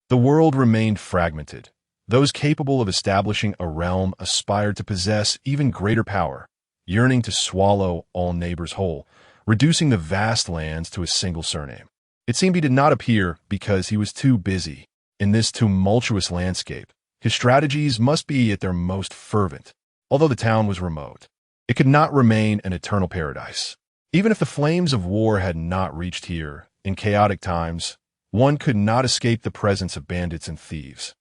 The world remained fragmented. Those capable of establishing a realm aspired to possess even greater power, yearning to swallow all neighbors whole, reducing the vast lands to a single surname. It seemed he did not appear because he was too busy. In this tumultuous landscape, his strategies must be at their most fervent. Although the town was remote, it could not remain an eternal paradise. Even if the flames of war had not reached here, in chaotic times, one could not escape the presence of bandits and thieves,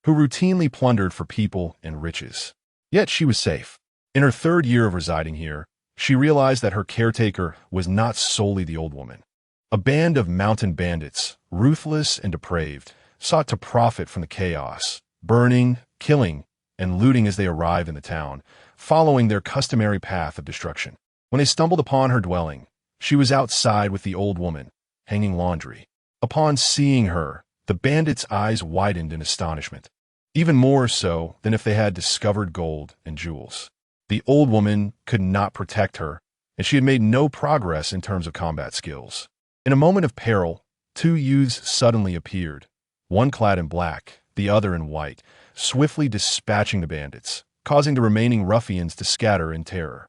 who routinely plundered for people and riches. Yet she was safe. In her 3rd year of residing here, she realized that her caretaker was not solely the old woman. A band of mountain bandits, ruthless and depraved, sought to profit from the chaos, burning, killing, and looting as they arrived in the town, following their customary path of destruction. When they stumbled upon her dwelling, she was outside with the old woman, hanging laundry. Upon seeing her, the bandits' eyes widened in astonishment, even more so than if they had discovered gold and jewels. The old woman could not protect her, and she had made no progress in terms of combat skills. In a moment of peril, two youths suddenly appeared, one clad in black, the other in white, swiftly dispatching the bandits, causing the remaining ruffians to scatter in terror,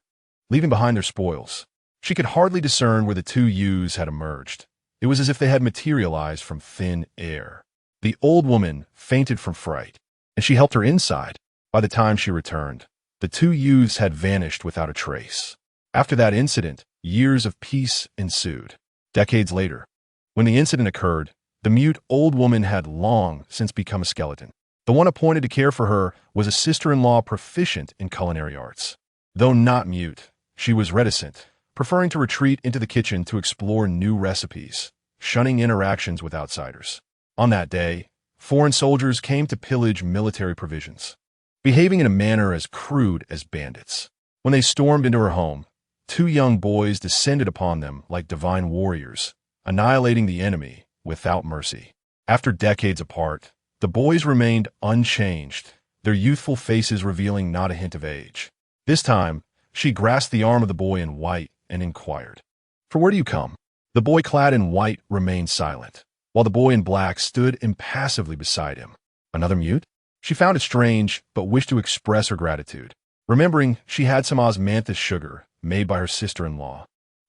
leaving behind their spoils. She could hardly discern where the two youths had emerged. It was as if they had materialized from thin air. The old woman fainted from fright, and she helped her inside. By the time she returned, the two youths had vanished without a trace. After that incident, years of peace ensued. Decades later, when the incident occurred, the mute old woman had long since become a skeleton. The one appointed to care for her was a sister-in-law proficient in culinary arts. Though not mute, she was reticent, preferring to retreat into the kitchen to explore new recipes, shunning interactions with outsiders. On that day, foreign soldiers came to pillage military provisions, behaving in a manner as crude as bandits. When they stormed into her home, two young boys descended upon them like divine warriors, annihilating the enemy without mercy. After decades apart, the boys remained unchanged, their youthful faces revealing not a hint of age. This time, she grasped the arm of the boy in white and inquired, "For where do you come?" The boy clad in white remained silent, while the boy in black stood impassively beside him. Another mute? She found it strange, but wished to express her gratitude. Remembering she had some osmanthus sugar made by her sister-in-law,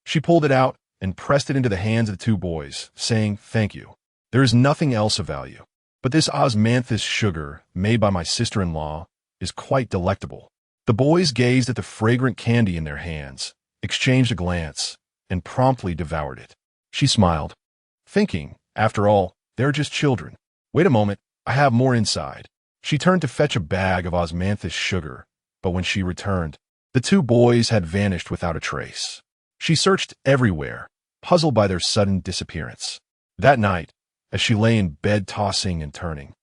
she pulled it out and pressed it into the hands of the two boys, saying, "Thank you. There is nothing else of value, but this osmanthus sugar made by my sister-in-law is quite delectable." The boys gazed at the fragrant candy in their hands, exchanged a glance, and promptly devoured it. She smiled, thinking, after all, they're just children. Wait a moment, I have more inside. She turned to fetch a bag of osmanthus sugar, but when she returned, the two boys had vanished without a trace. She searched everywhere, puzzled by their sudden disappearance. That night, as she lay in bed tossing and turning,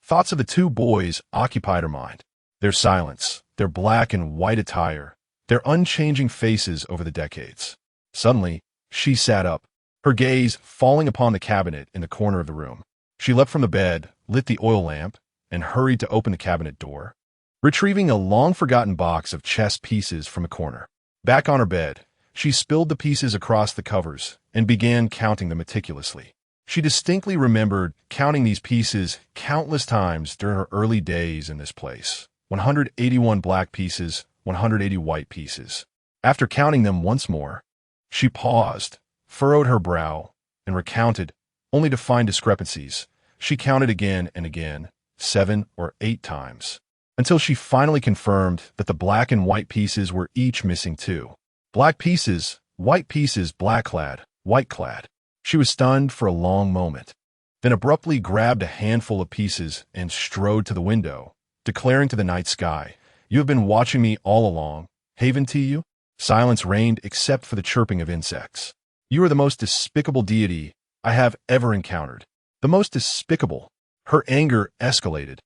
thoughts of the two boys occupied her mind. Their silence, their black and white attire, their unchanging faces over the decades. Suddenly, she sat up, her gaze falling upon the cabinet in the corner of the room. She leapt from the bed, lit the oil lamp, and hurried to open the cabinet door, retrieving a long-forgotten box of chess pieces from a corner. Back on her bed, she spilled the pieces across the covers and began counting them meticulously. She distinctly remembered counting these pieces countless times during her early days in this place. 181 black pieces, 180 white pieces. After counting them once more, she paused, furrowed her brow, and recounted, only to find discrepancies. She counted again and again, 7 or 8 times, until she finally confirmed that the black and white pieces were each missing 2. Black pieces, black-clad, white-clad. She was stunned for a long moment, then abruptly grabbed a handful of pieces and strode to the window, declaring to the night sky, "You have been watching me all along. Haven to you?" Silence reigned except for the chirping of insects. "You are the most despicable deity I have ever encountered. The most despicable." Her anger escalated,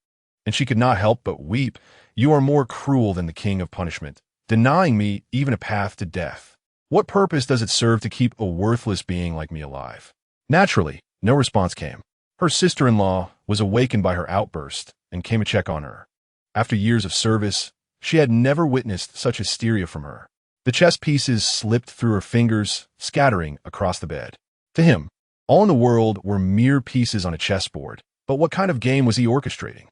and she could not help but weep. "You are more cruel than the king of punishment, denying me even a path to death. What purpose does it serve to keep a worthless being like me alive?" Naturally, no response came. Her sister-in-law was awakened by her outburst and came to check on her. After years of service, she had never witnessed such hysteria from her. The chess pieces slipped through her fingers, scattering across the bed. To him, all in the world were mere pieces on a chessboard, but what kind of game was he orchestrating?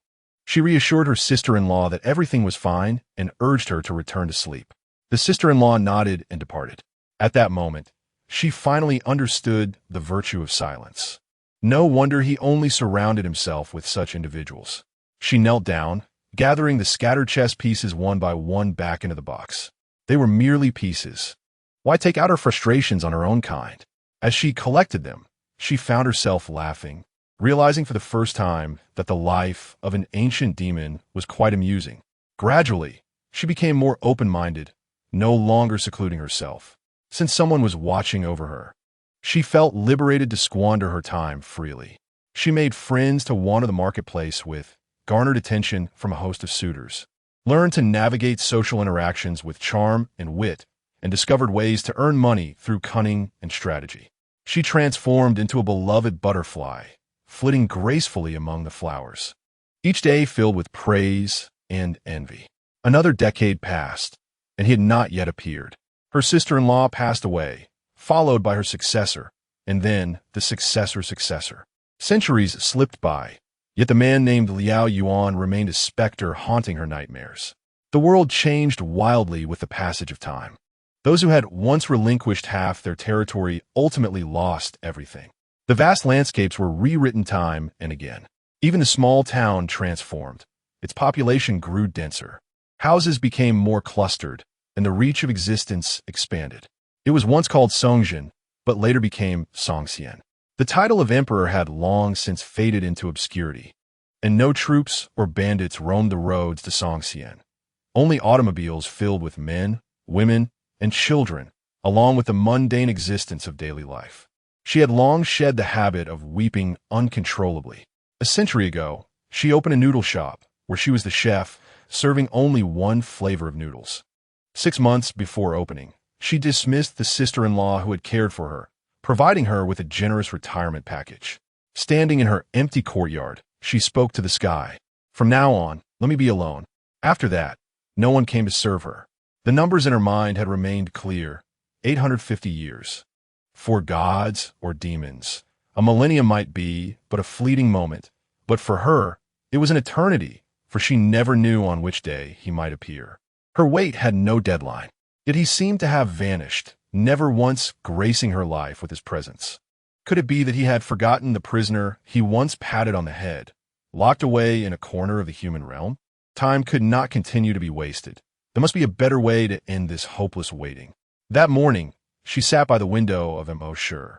She reassured her sister-in-law that everything was fine and urged her to return to sleep. The sister-in-law nodded and departed. At that moment, she finally understood the virtue of silence. No wonder he only surrounded himself with such individuals. She knelt down, gathering the scattered chess pieces one by one back into the box. They were merely pieces. Why take out her frustrations on her own kind? As she collected them, she found herself laughing, realizing for the first time that the life of an ancient demon was quite amusing. Gradually, she became more open-minded, no longer secluding herself, since someone was watching over her. She felt liberated to squander her time freely. She made friends to wander the marketplace with, garnered attention from a host of suitors, learned to navigate social interactions with charm and wit, and discovered ways to earn money through cunning and strategy. She transformed into a beloved butterfly, flitting gracefully among the flowers, each day filled with praise and envy. Another decade passed, and he had not yet appeared. Her sister-in-law passed away, followed by her successor, and then the successor's successor. Centuries slipped by, yet the man named Liao Yuan remained a specter haunting her nightmares. The world changed wildly with the passage of time. Those who had once relinquished half their territory ultimately lost everything. The vast landscapes were rewritten time and again. Even the small town transformed. Its population grew denser. Houses became more clustered, and the reach of existence expanded. It was once called Songjin, but later became Songxian. The title of emperor had long since faded into obscurity, and no troops or bandits roamed the roads to Songxian. Only automobiles filled with men, women, and children, along with the mundane existence of daily life. She had long shed the habit of weeping uncontrollably. A century ago, she opened a noodle shop, where she was the chef, serving only one flavor of noodles. 6 months before opening, she dismissed the sister-in-law who had cared for her, providing her with a generous retirement package. Standing in her empty courtyard, she spoke to the sky. From now on, let me be alone. After that, no one came to serve her. The numbers in her mind had remained clear. 850 years. For gods or demons, a millennium might be but a fleeting moment, but for her, it was an eternity, for she never knew on which day he might appear. Her wait had no deadline, yet he seemed to have vanished, never once gracing her life with his presence. Could it be that he had forgotten the prisoner he once patted on the head, locked away in a corner of the human realm? Time could not continue to be wasted. There must be a better way to end this hopeless waiting. That morning, she sat by the window of M'Oshur,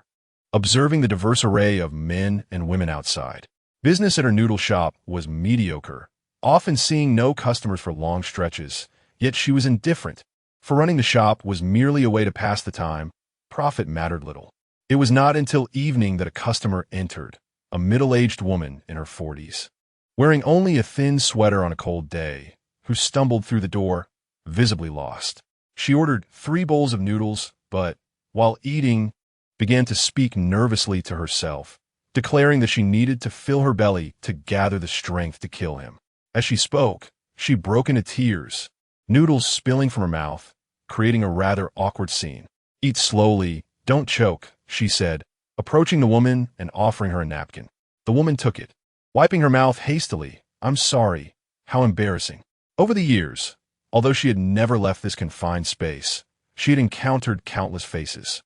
observing the diverse array of men and women outside. Business at her noodle shop was mediocre, often seeing no customers for long stretches, yet she was indifferent. For running the shop was merely a way to pass the time. Profit mattered little. It was not until evening that a customer entered, a middle-aged woman in her 40s, wearing only a thin sweater on a cold day, who stumbled through the door, visibly lost. She ordered 3 bowls of noodles, but, while eating, began to speak nervously to herself, declaring that she needed to fill her belly to gather the strength to kill him. As she spoke, she broke into tears, noodles spilling from her mouth, creating a rather awkward scene. "Eat slowly, don't choke," she said, approaching the woman and offering her a napkin. The woman took it, wiping her mouth hastily. "I'm sorry. How embarrassing." Over the years, although she had never left this confined space, she had encountered countless faces.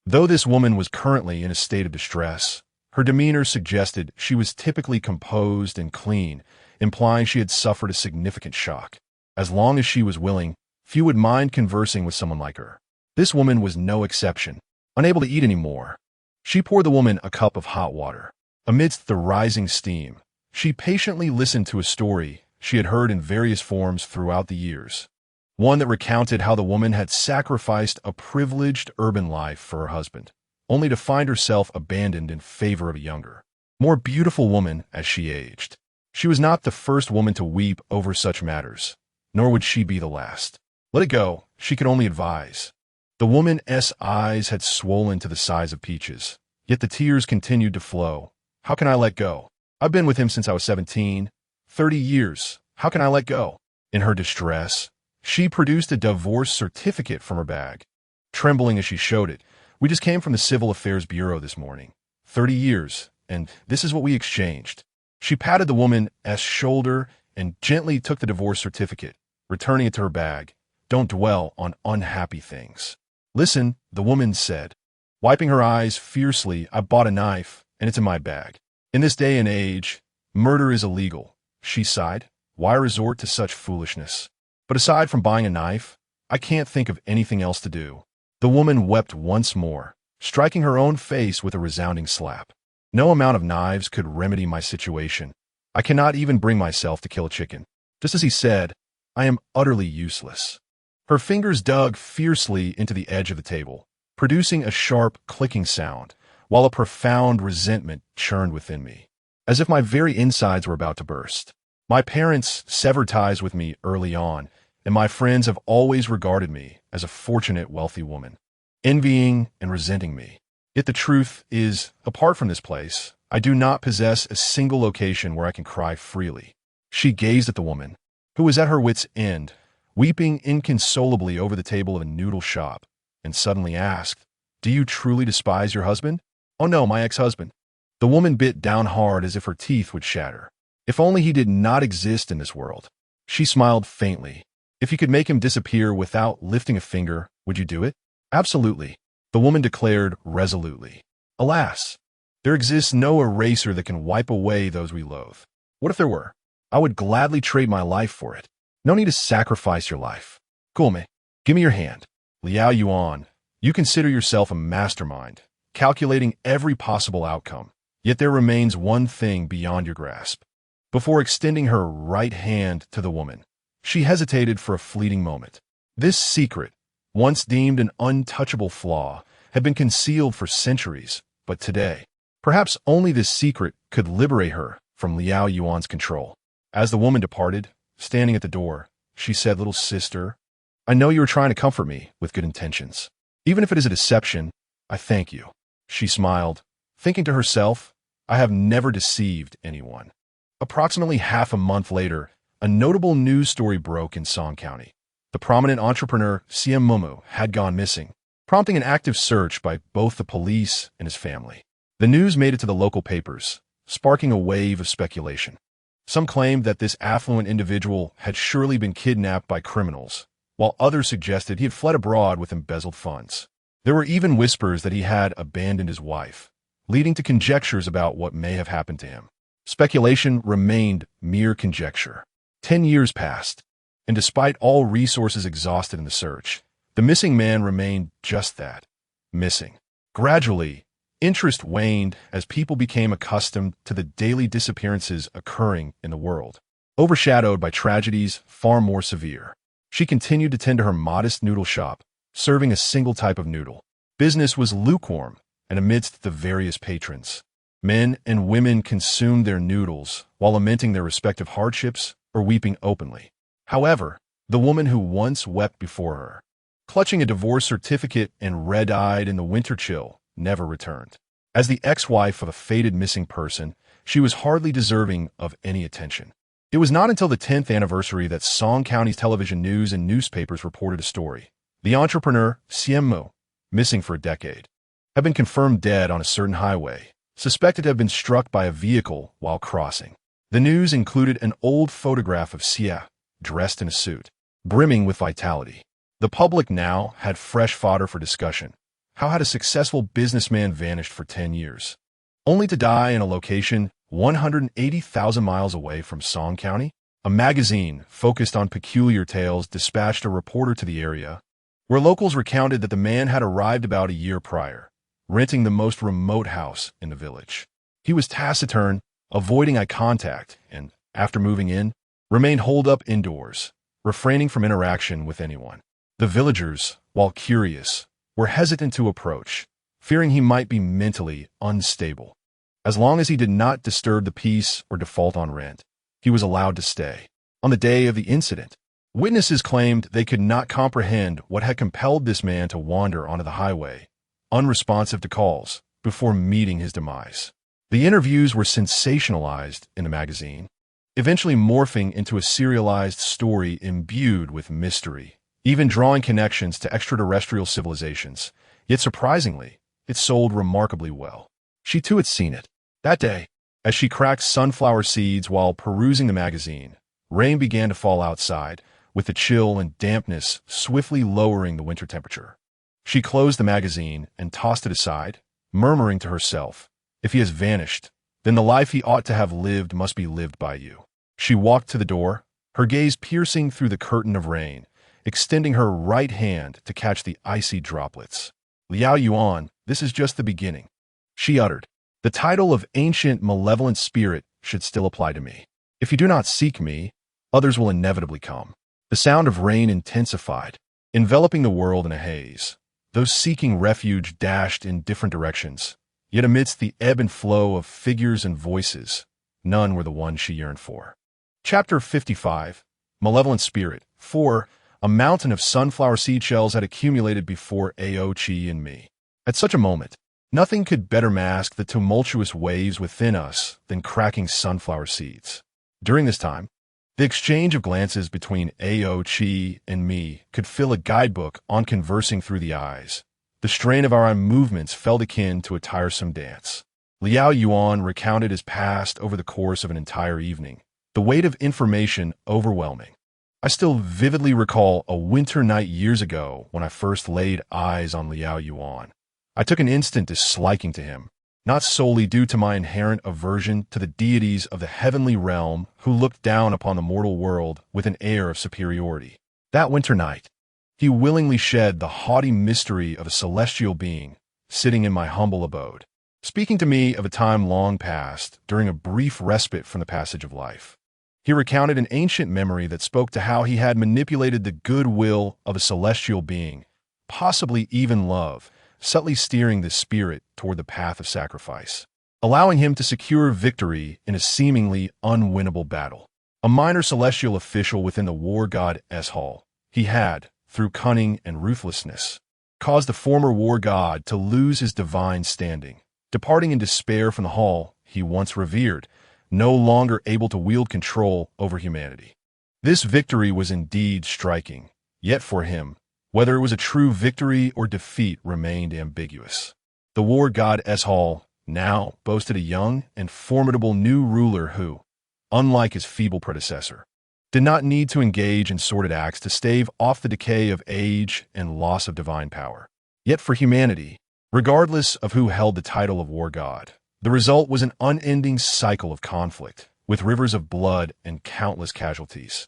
Though this woman was currently in a state of distress, her demeanor suggested she was typically composed and clean, implying she had suffered a significant shock. As long as she was willing, few would mind conversing with someone like her. This woman was no exception. Unable to eat anymore, she poured the woman a cup of hot water. Amidst the rising steam, she patiently listened to a story she had heard in various forms throughout the years. One that recounted how the woman had sacrificed a privileged urban life for her husband, only to find herself abandoned in favor of a younger, more beautiful woman as she aged. She was not the first woman to weep over such matters, nor would she be the last. Let it go, she could only advise. The woman's eyes had swollen to the size of peaches, yet the tears continued to flow. "How can I let go? I've been with him since I was 17, 30 years. How can I let go?" In her distress, she produced a divorce certificate from her bag. Trembling as she showed it, "We just came from the Civil Affairs Bureau this morning. 30 years, and this is what we exchanged." She patted the woman's shoulder and gently took the divorce certificate, returning it to her bag. "Don't dwell on unhappy things." "Listen," the woman said, wiping her eyes fiercely. "I bought a knife, and it's in my bag. In this day and age, murder is illegal." She sighed. "Why resort to such foolishness? But aside from buying a knife, I can't think of anything else to do." The woman wept once more, striking her own face with a resounding slap. "No amount of knives could remedy my situation. I cannot even bring myself to kill a chicken." Just as he said, "I am utterly useless." Her fingers dug fiercely into the edge of the table, producing a sharp clicking sound, while a profound resentment churned within me, as if my very insides were about to burst. My parents severed ties with me early on, and my friends have always regarded me as a fortunate, wealthy woman, envying and resenting me. Yet the truth is, apart from this place, I do not possess a single location where I can cry freely. She gazed at the woman, who was at her wit's end, weeping inconsolably over the table of a noodle shop, and suddenly asked, "Do you truly despise your husband?" "Oh no, my ex-husband." The woman bit down hard as if her teeth would shatter. If only he did not exist in this world. She smiled faintly. "If you could make him disappear without lifting a finger, would you do it?" "Absolutely," the woman declared resolutely. "Alas, there exists no eraser that can wipe away those we loathe. What if there were? I would gladly trade my life for it. No need to sacrifice your life. Gulme, give me your hand." "Liao Yuan, you consider yourself a mastermind, calculating every possible outcome. Yet there remains one thing beyond your grasp." Before extending her right hand to the woman, she hesitated for a fleeting moment. This secret, once deemed an untouchable flaw, had been concealed for centuries, but today, perhaps only this secret could liberate her from Liao Yuan's control. As the woman departed, standing at the door, she said, "Little sister, I know you are trying to comfort me with good intentions. Even if it is a deception, I thank you." She smiled, thinking to herself, "I have never deceived anyone." Approximately half a month later, a notable news story broke in Song County. The prominent entrepreneur Ximeiyouhai had gone missing, prompting an active search by both the police and his family. The news made it to the local papers, sparking a wave of speculation. Some claimed that this affluent individual had surely been kidnapped by criminals, while others suggested he had fled abroad with embezzled funds. There were even whispers that he had abandoned his wife, leading to conjectures about what may have happened to him. Speculation remained mere conjecture. 10 years passed, and despite all resources exhausted in the search, the missing man remained just that, missing. Gradually, interest waned as people became accustomed to the daily disappearances occurring in the world, overshadowed by tragedies far more severe. She continued to tend to her modest noodle shop, serving a single type of noodle. Business was lukewarm, and amidst the various patrons, men and women consumed their noodles while lamenting their respective hardships or weeping openly. However, the woman who once wept before her, clutching a divorce certificate and red-eyed in the winter chill, never returned. As the ex-wife of a fated missing person, she was hardly deserving of any attention. It was not until the 10th anniversary that Song County's television news and newspapers reported a story. The entrepreneur, Ximeiyouhai, missing for a decade, had been confirmed dead on a certain highway, suspected to have been struck by a vehicle while crossing. The news included an old photograph of Xia, dressed in a suit, brimming with vitality. The public now had fresh fodder for discussion. How had a successful businessman vanished for 10 years, only to die in a location 180,000 miles away from Song County? A magazine focused on peculiar tales dispatched a reporter to the area, where locals recounted that the man had arrived about a year prior, renting the most remote house in the village. He was taciturn, avoiding eye contact, and, after moving in, remained holed up indoors, refraining from interaction with anyone. The villagers, while curious, were hesitant to approach, fearing he might be mentally unstable. As long as he did not disturb the peace or default on rent, he was allowed to stay. On the day of the incident, witnesses claimed they could not comprehend what had compelled this man to wander onto the highway, unresponsive to calls, before meeting his demise. The interviews were sensationalized in the magazine, eventually morphing into a serialized story imbued with mystery, even drawing connections to extraterrestrial civilizations. Yet surprisingly, it sold remarkably well. She too had seen it. That day, as she cracked sunflower seeds while perusing the magazine, rain began to fall outside, with the chill and dampness swiftly lowering the winter temperature. She closed the magazine and tossed it aside, murmuring to herself, "If he has vanished, then the life he ought to have lived must be lived by you." She walked to the door, her gaze piercing through the curtain of rain, extending her right hand to catch the icy droplets. "Liao Yuan, this is just the beginning," she uttered. "The title of ancient malevolent spirit should still apply to me. If you do not seek me, others will inevitably come." The sound of rain intensified, enveloping the world in a haze. Those seeking refuge dashed in different directions, yet amidst the ebb and flow of figures and voices, none were the ones she yearned for. Chapter 55, Malevolent Spirit. 4. A mountain of sunflower seed shells had accumulated before Aochi and me. At such a moment, nothing could better mask the tumultuous waves within us than cracking sunflower seeds. During this time, The exchange of glances between Ao Qi and me could fill a guidebook on conversing through the eyes. The strain of our movements felt akin to a tiresome dance. Liao Yuan recounted his past over the course of an entire evening, the weight of information overwhelming. I still vividly recall a winter night years ago when I first laid eyes on Liao Yuan. I took an instant disliking to him, not solely due to my inherent aversion to the deities of the heavenly realm who looked down upon the mortal world with an air of superiority. That winter night, he willingly shed the haughty mystery of a celestial being sitting in my humble abode, speaking to me of a time long past during a brief respite from the passage of life. He recounted an ancient memory that spoke to how he had manipulated the goodwill of a celestial being, possibly even love, subtly steering the spirit toward the path of sacrifice, allowing him to secure victory in a seemingly unwinnable battle. A minor celestial official within the war god's hall, he had, through cunning and ruthlessness, caused the former war god to lose his divine standing, departing in despair from the hall he once revered, no longer able to wield control over humanity. This victory was indeed striking, yet for him, whether it was a true victory or defeat remained ambiguous. The war god's hall now boasted a young and formidable new ruler who, unlike his feeble predecessor, did not need to engage in sordid acts to stave off the decay of age and loss of divine power. Yet for humanity, regardless of who held the title of war god, the result was an unending cycle of conflict, with rivers of blood and countless casualties.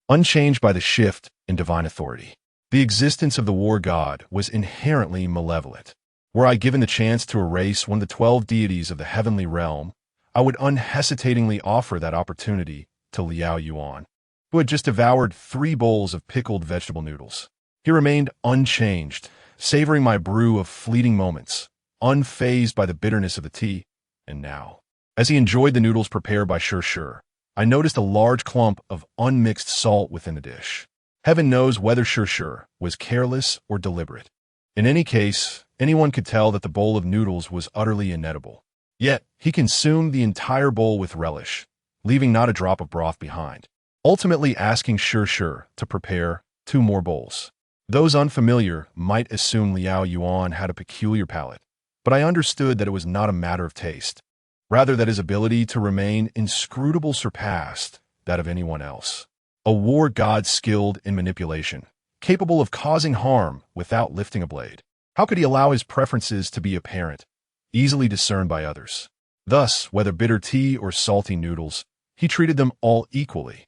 Unchanged by the shift in divine authority, the existence of the war god was inherently malevolent. Were I given the chance to erase one of the 12 deities of the heavenly realm, I would unhesitatingly offer that opportunity to Liao Yuan, who had just devoured 3 bowls of pickled vegetable noodles. He remained unchanged, savoring my brew of fleeting moments, unfazed by the bitterness of the tea. And now, as he enjoyed the noodles prepared by Ximeiyouhai, I noticed a large clump of unmixed salt within the dish. Heaven knows whether Ximeiyouhai was careless or deliberate. In any case, anyone could tell that the bowl of noodles was utterly inedible. Yet, he consumed the entire bowl with relish, leaving not a drop of broth behind, ultimately asking Ximeiyouhai to prepare 2 more bowls. Those unfamiliar might assume Liao Yuan had a peculiar palate, but I understood that it was not a matter of taste, rather that his ability to remain inscrutable surpassed that of anyone else. A war god skilled in manipulation, capable of causing harm without lifting a blade. How could he allow his preferences to be apparent, easily discerned by others? Thus, whether bitter tea or salty noodles, he treated them all equally.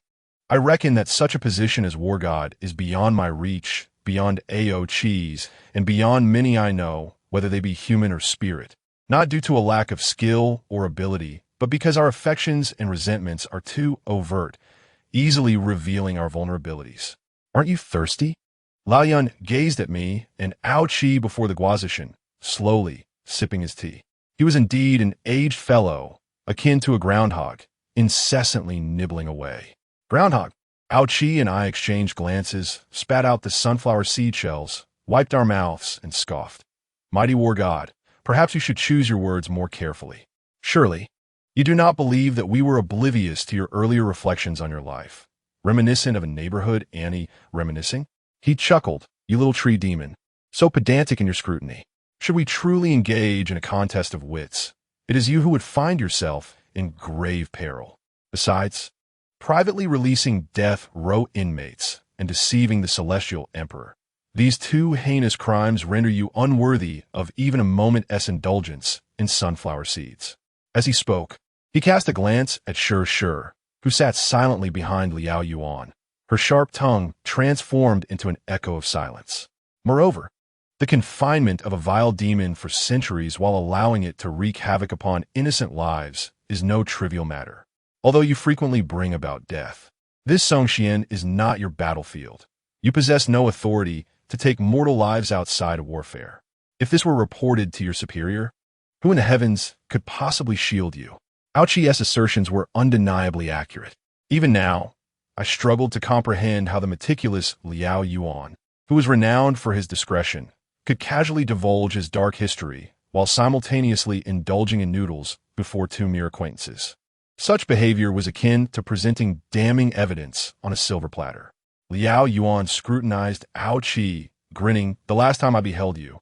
I reckon that such a position as war god is beyond my reach, beyond Ao Qi's, and beyond many I know, whether they be human or spirit, not due to a lack of skill or ability, but because our affections and resentments are too overt, easily revealing our vulnerabilities. Aren't you thirsty? Lao Yan gazed at me and Ao Qi before the guazishan, slowly sipping his tea. He was indeed an aged fellow, akin to a groundhog, incessantly nibbling away. Groundhog! Ao Qi and I exchanged glances, spat out the sunflower seed shells, wiped our mouths, and scoffed. Mighty war god, perhaps you should choose your words more carefully. Surely, you do not believe that we were oblivious to your earlier reflections on your life, reminiscent of a neighborhood Annie reminiscing? He chuckled, you little tree demon, so pedantic in your scrutiny. Should we truly engage in a contest of wits, it is you who would find yourself in grave peril. Besides, privately releasing death row inmates and deceiving the celestial emperor, these 2 heinous crimes render you unworthy of even a moment's indulgence in sunflower seeds. As he spoke, he cast a glance at Ximeiyouhai, who sat silently behind Liao Yuan, her sharp tongue transformed into an echo of silence. Moreover, the confinement of a vile demon for centuries while allowing it to wreak havoc upon innocent lives is no trivial matter. Although you frequently bring about death, this Songxian is not your battlefield. You possess no authority to take mortal lives outside of warfare. If this were reported to your superior, who in the heavens could possibly shield you? Ao Qi's assertions were undeniably accurate. Even now, I struggled to comprehend how the meticulous Liao Yuan, who was renowned for his discretion, could casually divulge his dark history while simultaneously indulging in noodles before 2 mere acquaintances. Such behavior was akin to presenting damning evidence on a silver platter. Liao Yuan scrutinized Ao Qi, grinning. The last time I beheld you,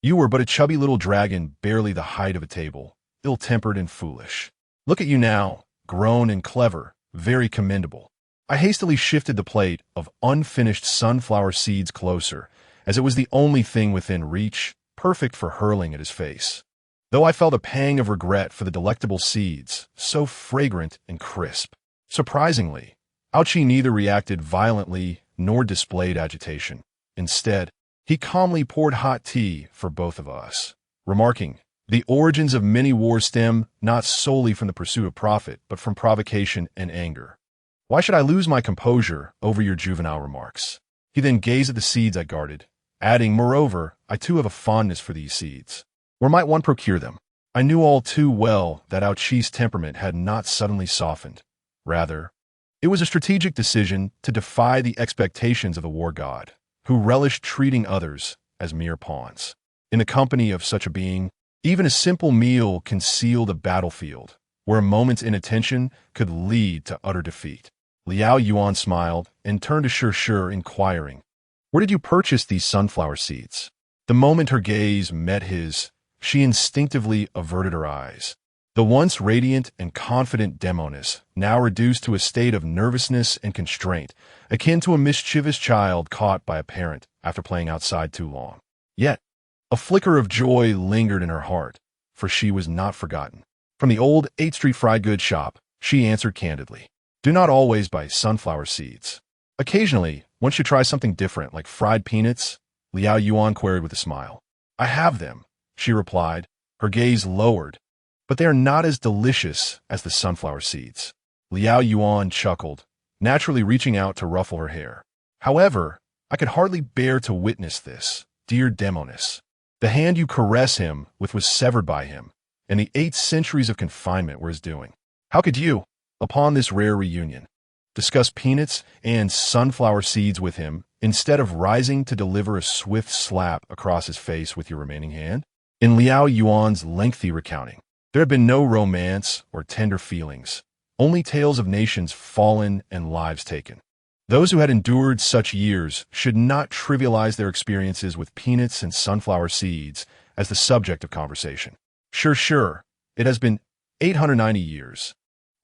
you were but a chubby little dragon, barely the height of a table, ill-tempered and foolish. Look at you now, grown and clever, very commendable. I hastily shifted the plate of unfinished sunflower seeds closer, as it was the only thing within reach, perfect for hurling at his face. Though I felt a pang of regret for the delectable seeds, so fragrant and crisp. Surprisingly, Ao Qi neither reacted violently nor displayed agitation. Instead, he calmly poured hot tea for both of us, remarking, "The origins of many wars stem not solely from the pursuit of profit, but from provocation and anger. Why should I lose my composure over your juvenile remarks?" He then gazed at the seeds I guarded, adding, "Moreover, I too have a fondness for these seeds. Where might one procure them?" I knew all too well that Ao Qi's temperament had not suddenly softened. Rather, it was a strategic decision to defy the expectations of the war god, who relished treating others as mere pawns. In the company of such a being, even a simple meal concealed a battlefield, where a moment's inattention could lead to utter defeat. Liao Yuan smiled and turned to Shi, inquiring, "Where did you purchase these sunflower seeds?" The moment her gaze met his, she instinctively averted her eyes. The once radiant and confident Demonis, now reduced to a state of nervousness and constraint, akin to a mischievous child caught by a parent after playing outside too long. Yet, a flicker of joy lingered in her heart, for she was not forgotten. From the old 8th Street fried goods shop, she answered candidly, "Do not always buy sunflower seeds. Occasionally, one should try something different, like fried peanuts," Liao Yuan queried with a smile. "I have them," she replied, her gaze lowered, "but they are not as delicious as the sunflower seeds." Liao Yuan chuckled, naturally reaching out to ruffle her hair. "However, I could hardly bear to witness this, dear Demonis. The hand you caress him with was severed by him, and the 8 centuries of confinement were his doing. How could you, upon this rare reunion, discuss peanuts and sunflower seeds with him instead of rising to deliver a swift slap across his face with your remaining hand?" In Liao Yuan's lengthy recounting, there had been no romance or tender feelings, only tales of nations fallen and lives taken. Those who had endured such years should not trivialize their experiences with peanuts and sunflower seeds as the subject of conversation. Sure, it has been 890 years.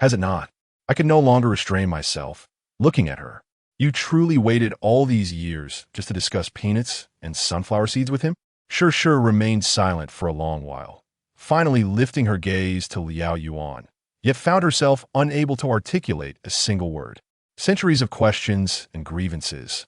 Has it not? I could no longer restrain myself, looking at her. You truly waited all these years just to discuss peanuts and sunflower seeds with him? Shi remained silent for a long while, finally lifting her gaze to Liao Yuan, yet found herself unable to articulate a single word. Centuries of questions and grievances,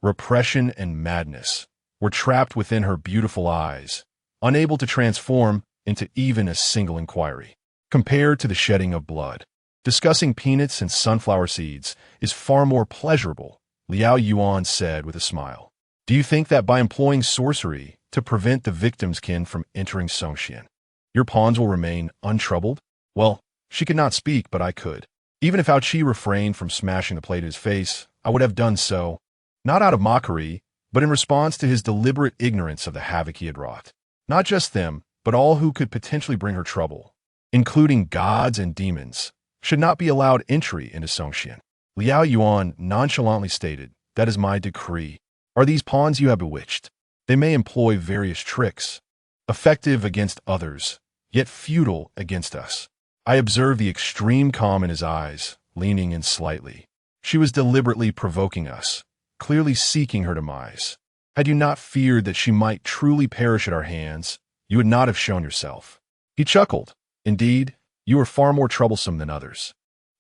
repression and madness, were trapped within her beautiful eyes, unable to transform into even a single inquiry. Compared to the shedding of blood, discussing peanuts and sunflower seeds is far more pleasurable, Liao Yuan said with a smile. Do you think that by employing sorcery to prevent the victim's kin from entering Songxian, your pawns will remain untroubled? Well, she could not speak, but I could. Even if Ao Qi refrained from smashing the plate in his face, I would have done so, not out of mockery, but in response to his deliberate ignorance of the havoc he had wrought. Not just them, but all who could potentially bring her trouble, including gods and demons, should not be allowed entry into Songxian. Liao Yuan nonchalantly stated, "That is my decree. Are these pawns you have bewitched? They may employ various tricks, effective against others, yet futile against us." I observed the extreme calm in his eyes, leaning in slightly. She was deliberately provoking us, clearly seeking her demise. Had you not feared that she might truly perish at our hands, you would not have shown yourself. He chuckled. Indeed, you are far more troublesome than others.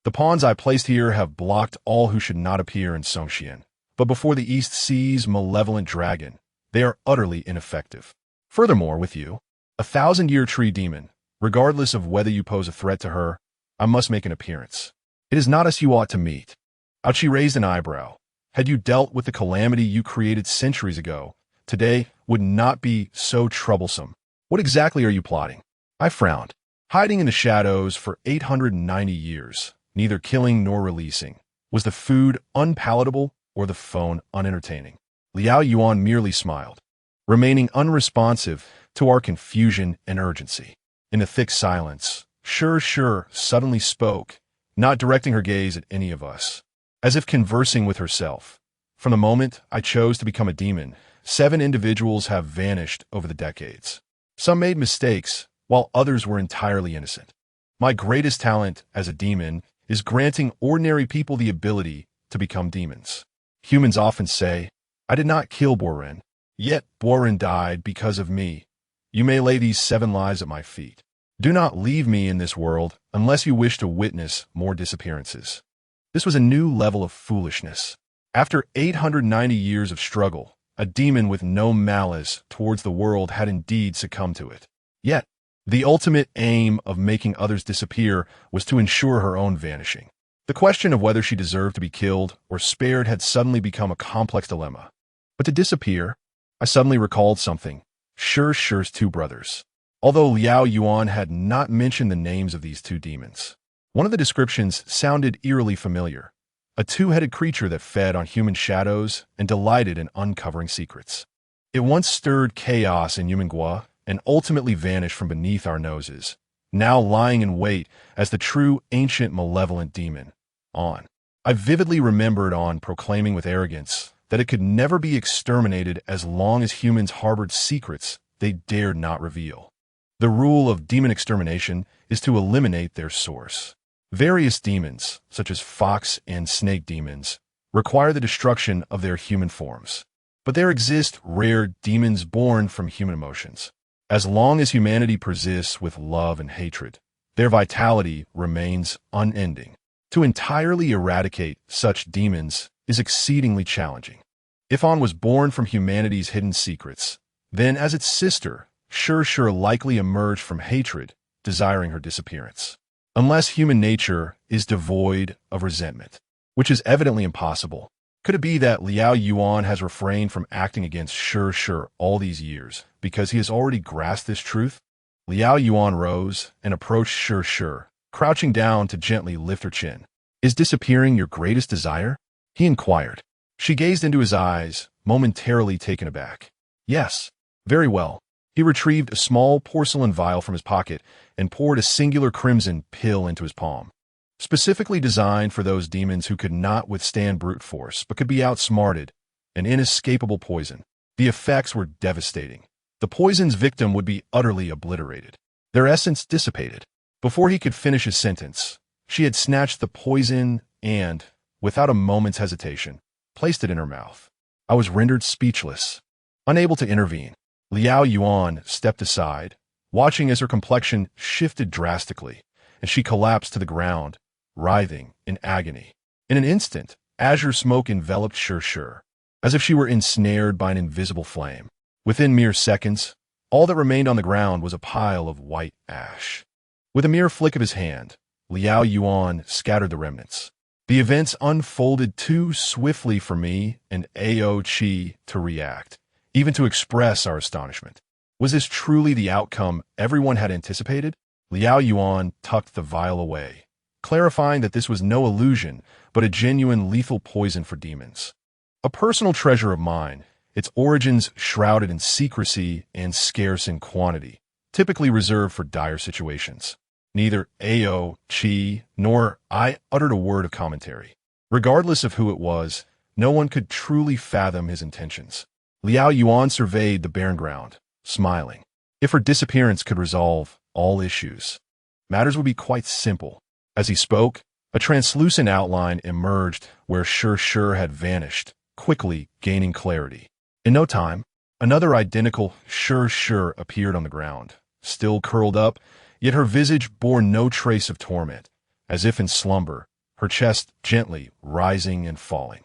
The pawns I placed here have blocked all who should not appear in Songxian, but before the East Sea's malevolent dragon, they are utterly ineffective. Furthermore, with you, a 1,000-year tree demon, regardless of whether you pose a threat to her, I must make an appearance. It is not us you ought to meet. Ao Qi raised an eyebrow. Had you dealt with the calamity you created centuries ago, today would not be so troublesome. What exactly are you plotting? I frowned. Hiding in the shadows for 890 years, neither killing nor releasing. Was the food unpalatable or the phone unentertaining? Liao Yuan merely smiled, remaining unresponsive to our confusion and urgency. In the thick silence, Sure, suddenly spoke, not directing her gaze at any of us, as if conversing with herself. From the moment I chose to become a demon, 7 individuals have vanished over the decades. Some made mistakes, while others were entirely innocent. My greatest talent as a demon is granting ordinary people the ability to become demons. Humans often say, I did not kill Boren, yet Boren died because of me. You may lay these 7 lives at my feet. Do not leave me in this world unless you wish to witness more disappearances. This was a new level of foolishness. After 890 years of struggle, a demon with no malice towards the world had indeed succumbed to it. Yet, the ultimate aim of making others disappear was to ensure her own vanishing. The question of whether she deserved to be killed or spared had suddenly become a complex dilemma. But to disappear, I suddenly recalled something. Shure's 2 brothers. Although Liao Yuan had not mentioned the names of these 2 demons, one of the descriptions sounded eerily familiar. A 2-headed creature that fed on human shadows and delighted in uncovering secrets. It once stirred chaos in Yumen Guo and ultimately vanished from beneath our noses, now lying in wait as the true ancient malevolent demon. I vividly remembered proclaiming with arrogance that it could never be exterminated as long as humans harbored secrets they dared not reveal. The rule of demon extermination is to eliminate their source. Various demons, such as fox and snake demons, require the destruction of their human forms. But there exist rare demons born from human emotions. As long as humanity persists with love and hatred, their vitality remains unending. To entirely eradicate such demons is exceedingly challenging. If An was born from humanity's hidden secrets, then as its sister, Sure likely emerged from hatred, desiring her disappearance. Unless human nature is devoid of resentment, which is evidently impossible, could it be that Liao Yuan has refrained from acting against Sure all these years because he has already grasped this truth? Liao Yuan rose and approached Sure, crouching down to gently lift her chin. Is disappearing your greatest desire? He inquired. She gazed into his eyes, momentarily taken aback. Yes. Very well. He retrieved a small porcelain vial from his pocket and poured a singular crimson pill into his palm. Specifically designed for those demons who could not withstand brute force but could be outsmarted, an inescapable poison. The effects were devastating. The poison's victim would be utterly obliterated, their essence dissipated. Before he could finish his sentence, she had snatched the poison and, without a moment's hesitation, placed it in her mouth. I was rendered speechless, unable to intervene. Liao Yuan stepped aside, watching as her complexion shifted drastically, and she collapsed to the ground, writhing in agony. In an instant, azure smoke enveloped Sure, as if she were ensnared by an invisible flame. Within mere seconds, all that remained on the ground was a pile of white ash. With a mere flick of his hand, Liao Yuan scattered the remnants. The events unfolded too swiftly for me and Ao Qi to react, even to express our astonishment. Was this truly the outcome everyone had anticipated? Liao Yuan tucked the vial away, clarifying that this was no illusion, but a genuine lethal poison for demons. A personal treasure of mine, its origins shrouded in secrecy and scarce in quantity, typically reserved for dire situations. Neither Ao Qi nor I uttered a word of commentary. Regardless of who it was, no one could truly fathom his intentions. Liao Yuan surveyed the barren ground, smiling. If her disappearance could resolve all issues, matters would be quite simple. As he spoke, a translucent outline emerged where Sure had vanished, quickly gaining clarity. In no time, another identical Sure appeared on the ground, still curled up, yet her visage bore no trace of torment, as if in slumber, her chest gently rising and falling.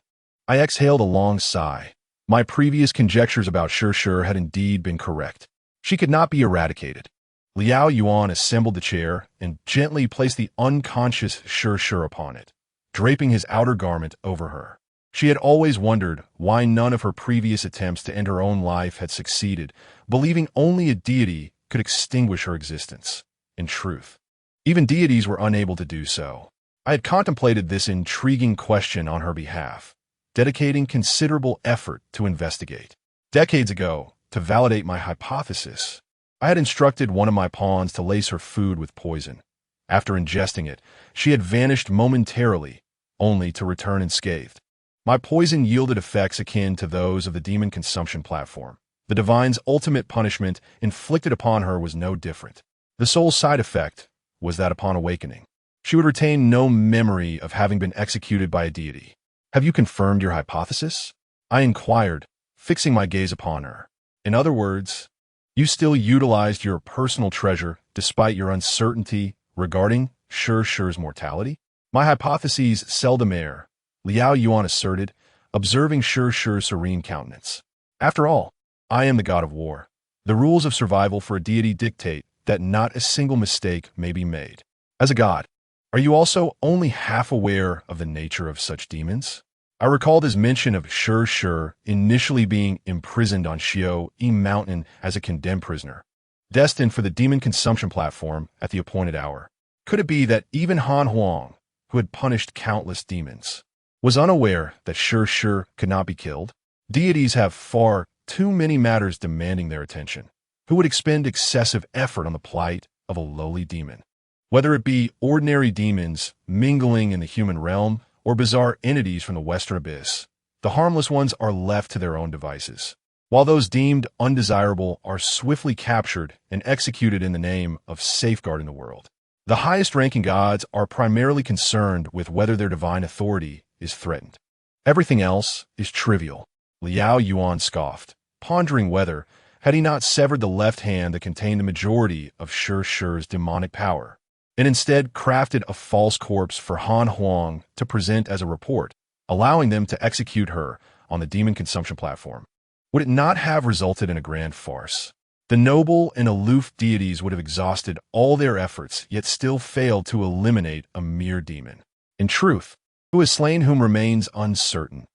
I exhaled a long sigh. My previous conjectures about Sure had indeed been correct. She could not be eradicated. Liao Yuan assembled the chair and gently placed the unconscious Sure upon it, draping his outer garment over her. She had always wondered why none of her previous attempts to end her own life had succeeded, believing only a deity could extinguish her existence. In truth, even deities were unable to do so. I had contemplated this intriguing question on her behalf, dedicating considerable effort to investigate. Decades ago, to validate my hypothesis, I had instructed one of my pawns to lace her food with poison, After ingesting it, she had vanished momentarily, only to return unscathed. My poison yielded effects akin to those of the demon consumption platform. The divine's ultimate punishment inflicted upon her was no different. The sole side effect was that upon awakening, she would retain no memory of having been executed by a deity. "Have you confirmed your hypothesis?" I inquired, fixing my gaze upon her. "In other words, you still utilized your personal treasure despite your uncertainty regarding Shu's mortality?" "My hypotheses seldom err," Ximeiyouhai asserted, observing Shu's serene countenance. "After all, I am the god of war. The rules of survival for a deity dictate that not a single mistake may be made. As a god, are you also only half aware of the nature of such demons?" I recalled his mention of Shu initially being imprisoned on Xiao Hu Mountain as a condemned prisoner, destined for the demon consumption platform at the appointed hour. Could it be that even Han Huang, who had punished countless demons, was unaware that Shu could not be killed? Deities have far too many matters demanding their attention. Who would expend excessive effort on the plight of a lowly demon? Whether it be ordinary demons mingling in the human realm or bizarre entities from the Western Abyss, the harmless ones are left to their own devices, while those deemed undesirable are swiftly captured and executed in the name of safeguarding the world. The highest-ranking gods are primarily concerned with whether their divine authority is threatened. Everything else is trivial. Ximeiyouhai scoffed, pondering whether, had he not severed the left hand that contained the majority of Shu's demonic power, and instead crafted a false corpse for Han Huang to present as a report, allowing them to execute her on the demon consumption platform. Would it not have resulted in a grand farce? The noble and aloof deities would have exhausted all their efforts, yet still failed to eliminate a mere demon. In truth, who has slain whom remains uncertain.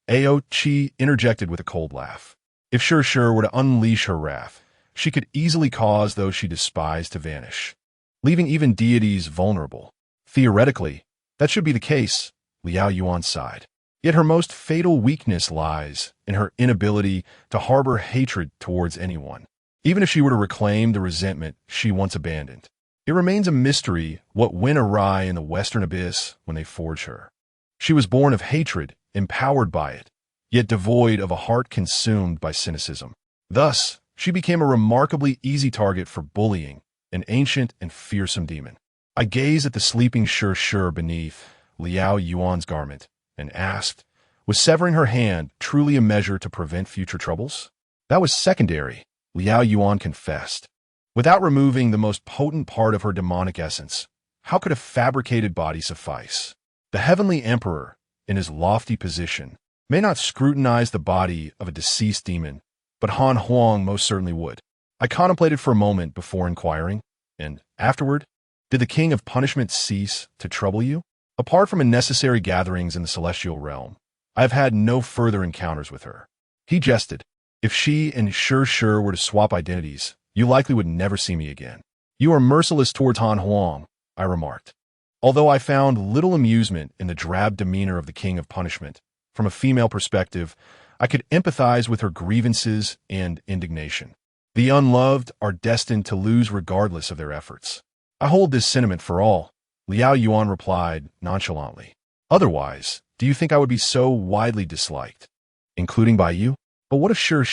Aochi interjected with a cold laugh. If Shu were to unleash her wrath, she could easily cause those she despised to vanish, leaving even deities vulnerable. Theoretically, that should be the case, Ximeiyouhai sighed. Yet her most fatal weakness lies in her inability to harbor hatred towards anyone. Even if she were to reclaim the resentment she once abandoned, it remains a mystery what went awry in the Western Abyss when they forged her. She was born of hatred, empowered by it, yet devoid of a heart consumed by cynicism. Thus, she became a remarkably easy target for bullying, an ancient and fearsome demon. I gazed at the sleeping Shu beneath Ximeiyouhai's garment and asked, was severing her hand truly a measure to prevent future troubles? That was secondary, Ximeiyouhai confessed. Without removing the most potent part of her demonic essence, how could a fabricated body suffice? The heavenly emperor, in his lofty position, may not scrutinize the body of a deceased demon, but Han Huang most certainly would. I contemplated for a moment before inquiring, and afterward, did the king of punishment cease to trouble you? Apart from unnecessary gatherings in the celestial realm, I have had no further encounters with her. He jested. If she and Shu were to swap identities, you likely would never see me again. You are merciless towards Han Huang, I remarked. Although I found little amusement in the drab demeanor of the king of punishment, from a female perspective, I could empathize with her grievances and indignation. The unloved are destined to lose regardless of their efforts. I hold this sentiment for all, Ximeiyouhai replied nonchalantly. Otherwise, do you think I would be so widely disliked? Including by you? But what of Shu?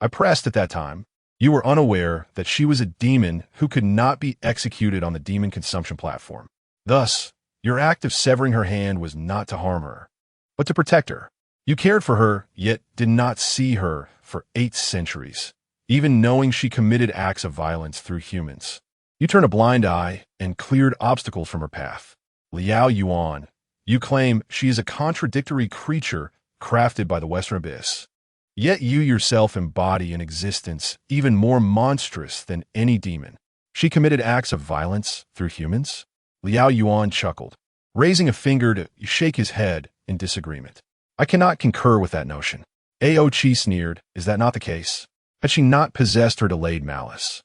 I pressed at that time. You were unaware that she was a demon who could not be executed on the demon consumption platform. Thus, your act of severing her hand was not to harm her, but to protect her. You cared for her, yet did not see her for 8 centuries, even knowing she committed acts of violence through humans. You turned a blind eye and cleared obstacles from her path. Ximeiyouhai, you claim she is a contradictory creature crafted by the Western Abyss. Yet you yourself embody an existence even more monstrous than any demon. She committed acts of violence through humans? Ximeiyouhai chuckled, raising a finger to shake his head in disagreement. I cannot concur with that notion. Aochi sneered, is that not the case? Had she not possessed her delayed malice?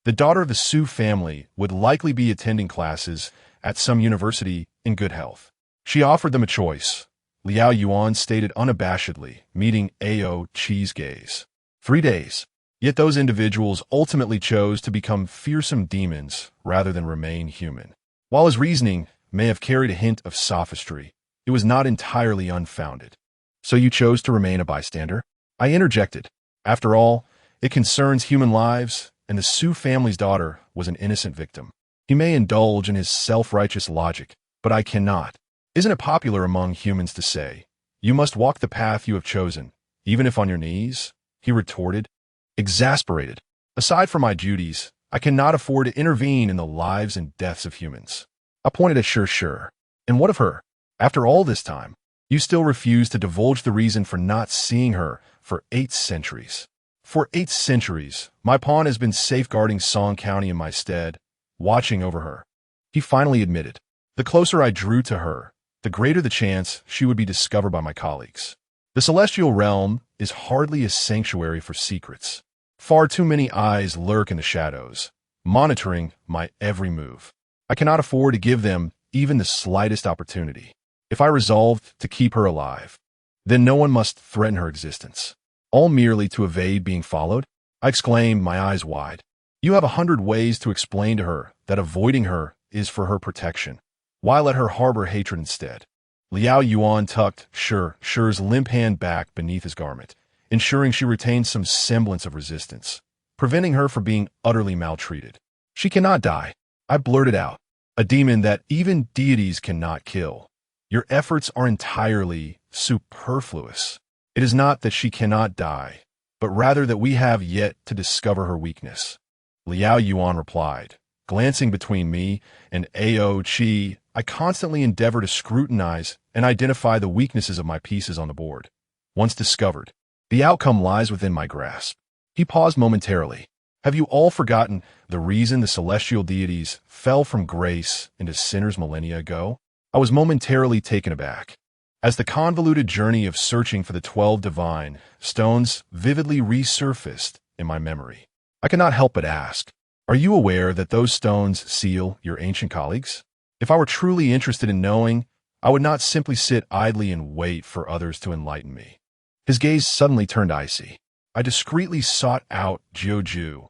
The daughter of the Su family would likely be attending classes at some university in good health. She offered them a choice. Ximeiyouhai stated unabashedly, meeting Aochi's gaze. 3 days. Yet those individuals ultimately chose to become fearsome demons rather than remain human. While his reasoning may have carried a hint of sophistry, it was not entirely unfounded. So you chose to remain a bystander? I interjected. After all, it concerns human lives, and the Su family's daughter was an innocent victim. He may indulge in his self-righteous logic, but I cannot. Isn't it popular among humans to say, "You must walk the path you have chosen, even if on your knees?" He retorted, exasperated. Aside from my duties, I cannot afford to intervene in the lives and deaths of humans. I pointed at Sure. And what of her? After all this time, you still refuse to divulge the reason for not seeing her for 8 centuries. For 8 centuries, my pawn has been safeguarding Song County in my stead, watching over her. He finally admitted. The closer I drew to her, the greater the chance she would be discovered by my colleagues. The celestial realm is hardly a sanctuary for secrets. Far too many eyes lurk in the shadows, monitoring my every move. I cannot afford to give them even the slightest opportunity. If I resolved to keep her alive, then no one must threaten her existence. All merely to evade being followed? I exclaimed, my eyes wide. You have 100 ways to explain to her that avoiding her is for her protection. Why let her harbor hatred instead? Liao Yuan tucked Sure's limp hand back beneath his garment, ensuring she retained some semblance of resistance, preventing her from being utterly maltreated. She cannot die, I blurted out, a demon that even deities cannot kill. Your efforts are entirely superfluous. It is not that she cannot die, but rather that we have yet to discover her weakness. Liao Yuan replied, glancing between me and Ao Qi. I constantly endeavor to scrutinize and identify the weaknesses of my pieces on the board. Once discovered, the outcome lies within my grasp. He paused momentarily. Have you all forgotten the reason the celestial deities fell from grace into sinners millennia ago? I was momentarily taken aback, as the convoluted journey of searching for the 12 divine stones vividly resurfaced in my memory. I could not help but ask, are you aware that those stones seal your ancient colleagues? If I were truly interested in knowing, I would not simply sit idly and wait for others to enlighten me. His gaze suddenly turned icy. I discreetly sought out Jiu,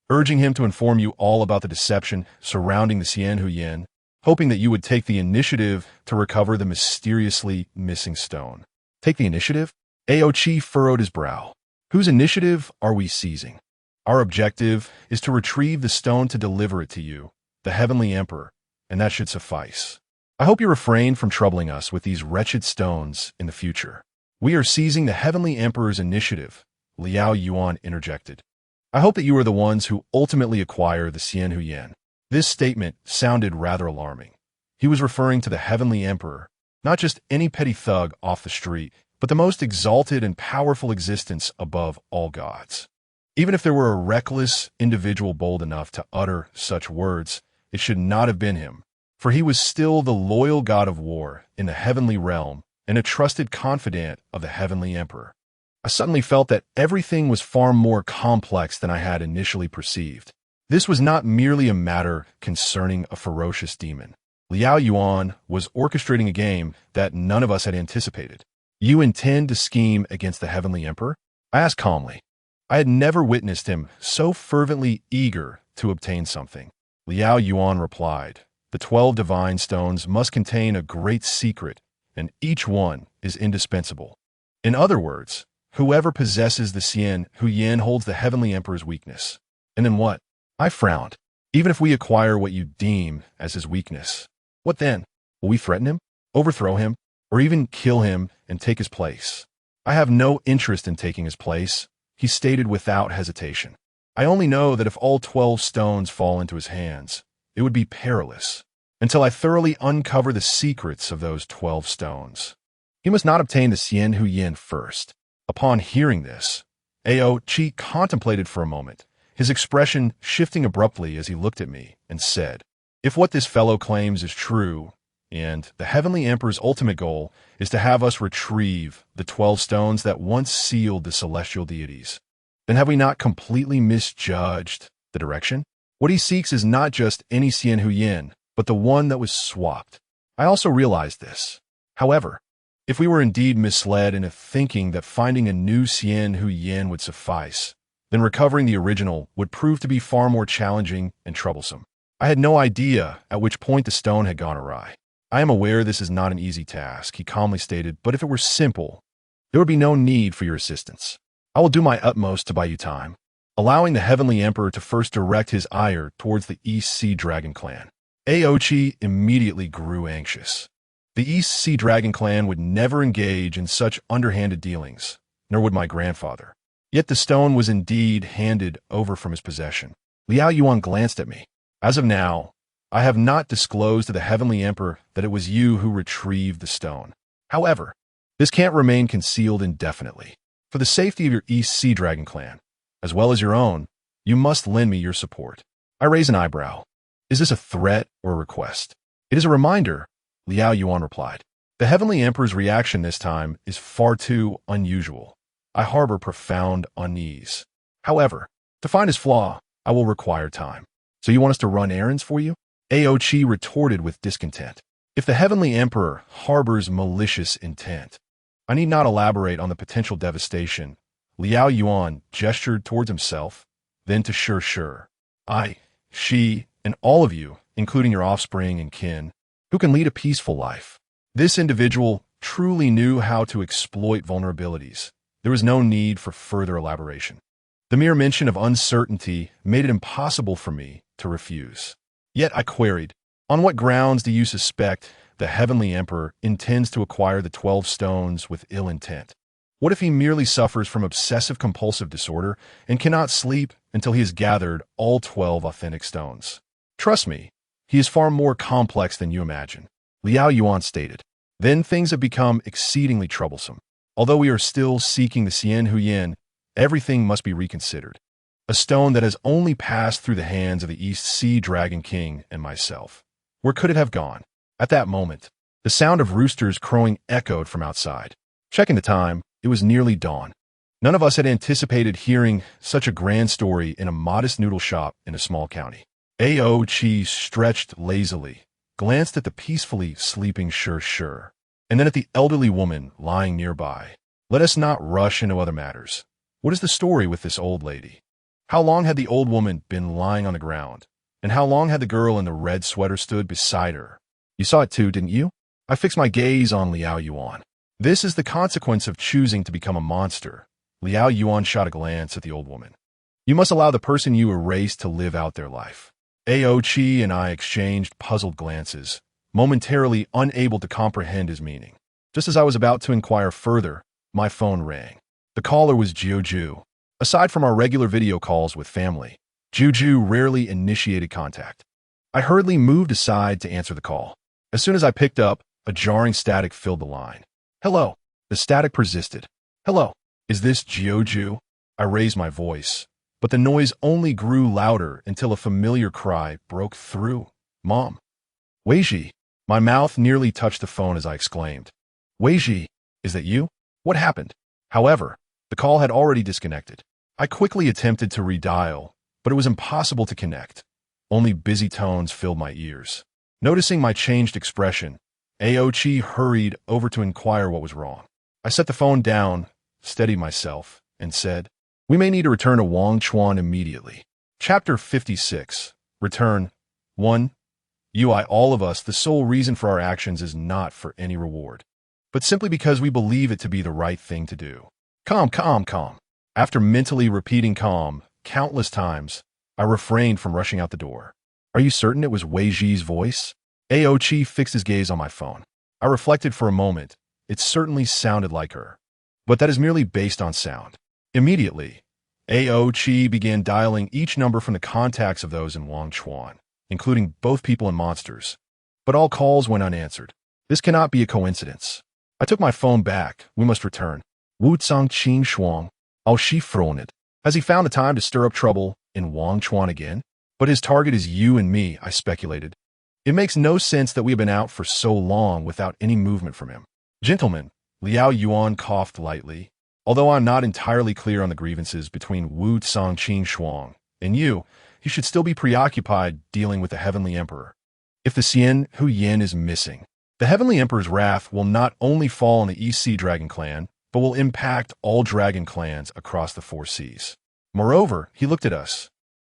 urging him to inform you all about the deception surrounding the Ximeiyouhai Yan, hoping that you would take the initiative to recover the mysteriously missing stone. Take the initiative? Ao Qi furrowed his brow. Whose initiative are we seizing? Our objective is to retrieve the stone to deliver it to you, the Heavenly Emperor, and that should suffice. I hope you refrain from troubling us with these wretched stones in the future. We are seizing the Heavenly Emperor's initiative, Liao Yuan interjected. I hope that you are the ones who ultimately acquire the Ximeiyouhai Yan. This statement sounded rather alarming. He was referring to the Heavenly Emperor, not just any petty thug off the street, but the most exalted and powerful existence above all gods. Even if there were a reckless individual bold enough to utter such words, it should not have been him, for he was still the loyal god of war in the heavenly realm and a trusted confidant of the Heavenly Emperor. I suddenly felt that everything was far more complex than I had initially perceived. This was not merely a matter concerning a ferocious demon. Liao Yuan was orchestrating a game that none of us had anticipated. You intend to scheme against the Heavenly Emperor? I asked calmly. I had never witnessed him so fervently eager to obtain something. Liao Yuan replied, the 12 divine stones must contain a great secret, and each one is indispensable. In other words, whoever possesses the Ximeiyouhai Yan holds the Heavenly Emperor's weakness. And then what? I frowned. Even if we acquire what you deem as his weakness, what then? Will we threaten him, overthrow him, or even kill him and take his place? I have no interest in taking his place, he stated without hesitation. I only know that if all 12 stones fall into his hands, it would be perilous, until I thoroughly uncover the secrets of those 12 stones. He must not obtain the Ximeiyouhai Yan first. Upon hearing this, Ao Qi contemplated for a moment, his expression shifting abruptly as he looked at me and said, if what this fellow claims is true, and the Heavenly Emperor's ultimate goal is to have us retrieve the 12 stones that once sealed the celestial deities, then have we not completely misjudged the direction? What he seeks is not just any Ximeiyouhai Yan, but the one that was swapped. I also realized this. However, if we were indeed misled into thinking that finding a new Ximeiyouhai Yan would suffice, then recovering the original would prove to be far more challenging and troublesome. I had no idea at which point the stone had gone awry. I am aware this is not an easy task, he calmly stated, but if it were simple, there would be no need for your assistance. I will do my utmost to buy you time, allowing the Heavenly Emperor to first direct his ire towards the East Sea Dragon clan. Aochi immediately grew anxious. The East Sea Dragon clan would never engage in such underhanded dealings, nor would my grandfather. Yet the stone was indeed handed over from his possession. Liao Yuan glanced at me. As of now, I have not disclosed to the Heavenly Emperor that it was you who retrieved the stone. However, this can't remain concealed indefinitely. For the safety of your East Sea Dragon clan, as well as your own, you must lend me your support. I raise an eyebrow. Is this a threat or a request? It is a reminder, Liao Yuan replied. The Heavenly Emperor's reaction this time is far too unusual. I harbor profound unease. However, to find his flaw, I will require time. So you want us to run errands for you? Aochi retorted with discontent. If the Heavenly Emperor harbors malicious intent, I need not elaborate on the potential devastation. Liao Yuan gestured towards himself, then to Sure. She, and all of you, including your offspring and kin, who can lead a peaceful life. This individual truly knew how to exploit vulnerabilities. There was no need for further elaboration. The mere mention of uncertainty made it impossible for me to refuse. Yet I queried, on what grounds do you suspect the Heavenly Emperor intends to acquire the 12 stones with ill intent? What if he merely suffers from obsessive-compulsive disorder and cannot sleep until he has gathered all 12 authentic stones? Trust me, he is far more complex than you imagine, Liao Yuan stated. Then things have become exceedingly troublesome. Although we are still seeking the Xiao Hu Yan, everything must be reconsidered. A stone that has only passed through the hands of the East Sea Dragon King and myself. Where could it have gone? At that moment, the sound of roosters crowing echoed from outside. Checking the time, it was nearly dawn. None of us had anticipated hearing such a grand story in a modest noodle shop in a small county. Aochi stretched lazily, glanced at the peacefully sleeping Sure, and then at the elderly woman lying nearby. Let us not rush into other matters. What is the story with this old lady? How long had the old woman been lying on the ground? And how long had the girl in the red sweater stood beside her? You saw it too, didn't you? I fixed my gaze on Liao Yuan. This is the consequence of choosing to become a monster. Liao Yuan shot a glance at the old woman. You must allow the person you erased to live out their life. Aochi and I exchanged puzzled glances, momentarily unable to comprehend his meaning. Just as I was about to inquire further, my phone rang. The caller was Juju. Aside from our regular video calls with family, Juju rarely initiated contact. I hurriedly moved aside to answer the call. As soon as I picked up, a jarring static filled the line. Hello. The static persisted. Hello. Is this Juju? I raised my voice, but the noise only grew louder until a familiar cry broke through. Mom. Weiji. My mouth nearly touched the phone as I exclaimed. Weiji, is that you? What happened? However, the call had already disconnected. I quickly attempted to redial, but it was impossible to connect. Only busy tones filled my ears. Noticing my changed expression, Aochi hurried over to inquire what was wrong. I set the phone down, steadied myself, and said, We may need to return to Wangchuan immediately. Chapter 56. Return. 1. All of us, the sole reason for our actions is not for any reward, but simply because we believe it to be the right thing to do. Calm. After mentally repeating calm countless times, I refrained from rushing out the door. Are you certain it was Wei Ji's voice? Aochi fixed his gaze on my phone. I reflected for a moment. It certainly sounded like her. But that is merely based on sound. Immediately, Aochi began dialing each number from the contacts of those in Wangchuan, including both people and monsters. But all calls went unanswered. This cannot be a coincidence. I took my phone back. We must return. Wu Zhang Qing Shuang. She thrown it. Has he found the time to stir up trouble in Wangchuan again? But his target is you and me, I speculated. It makes no sense that we have been out for so long without any movement from him. Gentlemen, Liao Yuan coughed lightly. Although I'm not entirely clear on the grievances between Wu Zhang Qing Shuang and you, he should still be preoccupied dealing with the Heavenly Emperor. If the Xiao Hu Yan is missing, the Heavenly Emperor's wrath will not only fall on the East Sea Dragon clan, but will impact all dragon clans across the 4 seas. Moreover, he looked at us.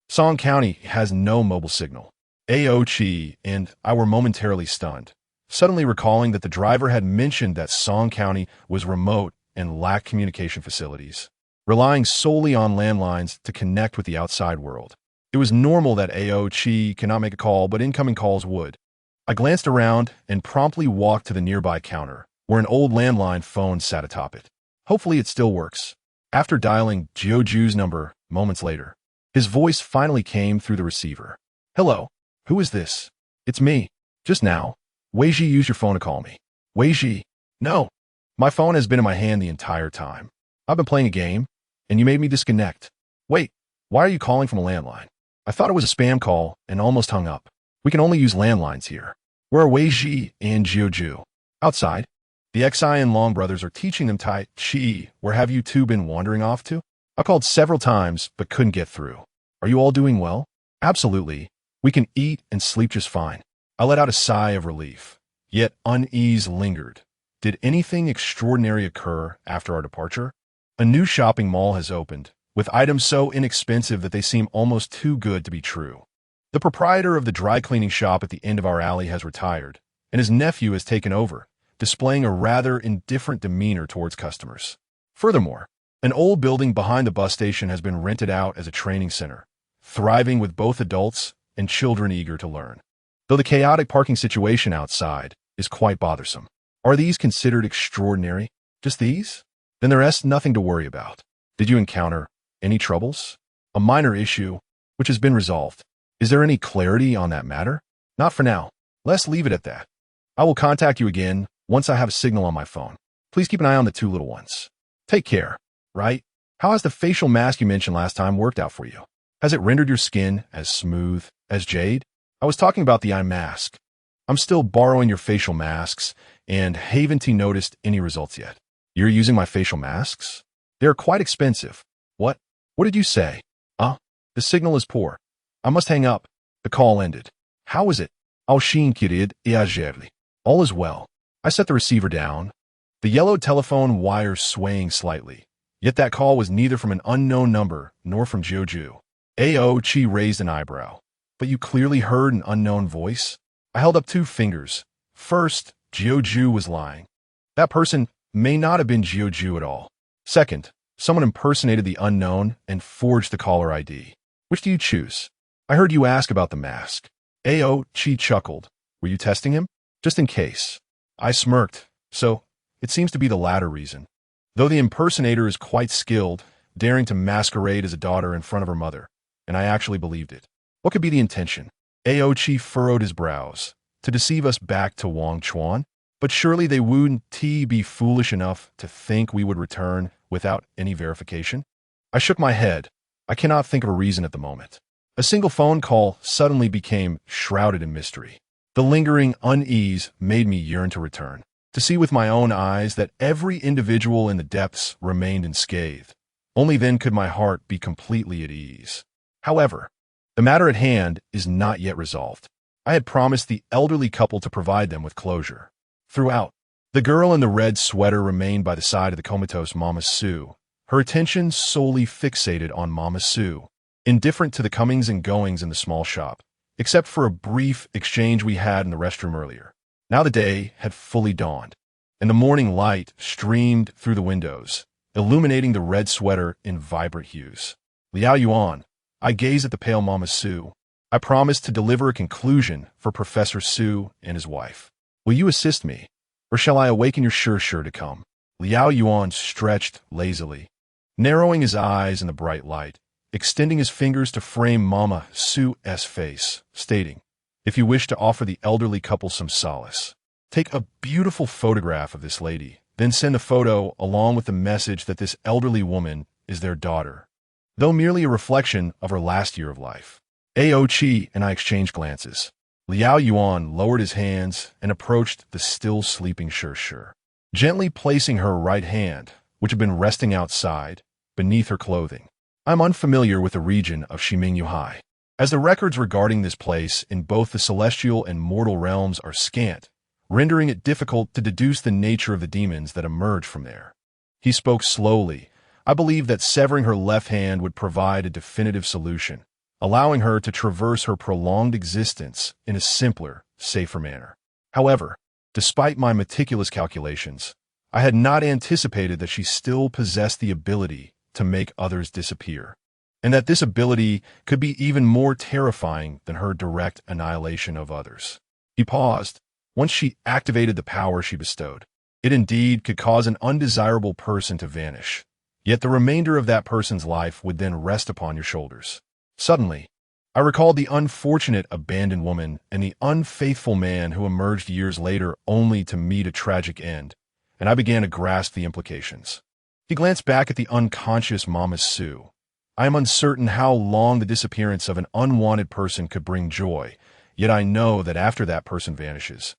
Song County has no mobile signal. Aochi and I were momentarily stunned, suddenly recalling that the driver had mentioned that Song County was remote and lacked communication facilities, relying solely on landlines to connect with the outside world. It was normal that Aochi cannot make a call, but incoming calls would. I glanced around and promptly walked to the nearby counter, where an old landline phone sat atop it. Hopefully it still works. After dialing Jioju's number moments later, his voice finally came through the receiver. Hello, who is this? It's me. Just now. Weiji used your phone to call me. Weiji? No. My phone has been in my hand the entire time. I've been playing a game, and you made me disconnect. Wait, why are you calling from a landline? I thought it was a spam call and almost hung up. We can only use landlines here. Where are Weiji and Jioju? Outside. The Xi and Long brothers are teaching them Tai Chi. Where have you two been wandering off to? I called several times, but couldn't get through. Are you all doing well? Absolutely. We can eat and sleep just fine. I let out a sigh of relief. Yet unease lingered. Did anything extraordinary occur after our departure? A new shopping mall has opened, with items so inexpensive that they seem almost too good to be true. The proprietor of the dry cleaning shop at the end of our alley has retired, and his nephew has taken over, displaying a rather indifferent demeanor towards customers. Furthermore, an old building behind the bus station has been rented out as a training center, thriving with both adults and children eager to learn. Though the chaotic parking situation outside is quite bothersome. Are these considered extraordinary? Just these? Then the rest nothing to worry about. Did you encounter any troubles? A minor issue, which has been resolved. Is there any clarity on that matter? Not for now. Let's leave it at that. I will contact you again once I have a signal on my phone. Please keep an eye on the two little ones. Take care, right? How has the facial mask you mentioned last time worked out for you? Has it rendered your skin as smooth as jade? I was talking about the eye mask. I'm still borrowing your facial masks, and haven't you noticed any results yet? You're using my facial masks? They're quite expensive. What? What did you say? The signal is poor. I must hang up. The call ended. How is it? All is well. I set the receiver down, the yellow telephone wire swaying slightly. Yet that call was neither from an unknown number nor from Jioju. Aochi raised an eyebrow. But you clearly heard an unknown voice? I held up two fingers. First, Jioju was lying. That person may not have been Jioju at all. Second, someone impersonated the unknown and forged the caller ID. Which do you choose? I heard you ask about the mask. Aochi chuckled. Were you testing him? Just in case. I smirked. So, it seems to be the latter reason. Though the impersonator is quite skilled, daring to masquerade as a daughter in front of her mother, and I actually believed it. What could be the intention? Aochi furrowed his brows. To deceive us back to Wangchuan? But surely they wouldn't be foolish enough to think we would return without any verification? I shook my head. I cannot think of a reason at the moment. A single phone call suddenly became shrouded in mystery. The lingering unease made me yearn to return, to see with my own eyes that every individual in the depths remained unscathed. Only then could my heart be completely at ease. However, the matter at hand is not yet resolved. I had promised the elderly couple to provide them with closure. Throughout, the girl in the red sweater remained by the side of the comatose Mama Sue, her attention solely fixated on Mama Sue, indifferent to the comings and goings in the small shop, except for a brief exchange we had in the restroom earlier. Now the day had fully dawned, and the morning light streamed through the windows, illuminating the red sweater in vibrant hues. Liao Yuan, I gazed at the pale Mama Sue. I promised to deliver a conclusion for Professor Su and his wife. Will you assist me, or shall I awaken your sure to come? Liao Yuan stretched lazily, narrowing his eyes in the bright light, extending his fingers to frame Mama Sue's face, stating, if you wish to offer the elderly couple some solace, take a beautiful photograph of this lady, then send a photo along with the message that this elderly woman is their daughter, though merely a reflection of her last year of life. Aochi and I exchanged glances. Liao Yuan lowered his hands and approached the still sleeping Sure, gently placing her right hand, which had been resting outside, beneath her clothing. I'm unfamiliar with the region of Ximeiyouhai, as the records regarding this place in both the celestial and mortal realms are scant, rendering it difficult to deduce the nature of the demons that emerge from there. He spoke slowly. I believe that severing her left hand would provide a definitive solution, allowing her to traverse her prolonged existence in a simpler, safer manner. However, despite my meticulous calculations, I had not anticipated that she still possessed the ability to make others disappear, and that this ability could be even more terrifying than her direct annihilation of others. He paused. Once she activated the power she bestowed, it indeed could cause an undesirable person to vanish, yet the remainder of that person's life would then rest upon your shoulders. Suddenly, I recalled the unfortunate abandoned woman and the unfaithful man who emerged years later only to meet a tragic end, and I began to grasp the implications. He glanced back at the unconscious Mama Sue. I am uncertain how long the disappearance of an unwanted person could bring joy, yet I know that after that person vanishes,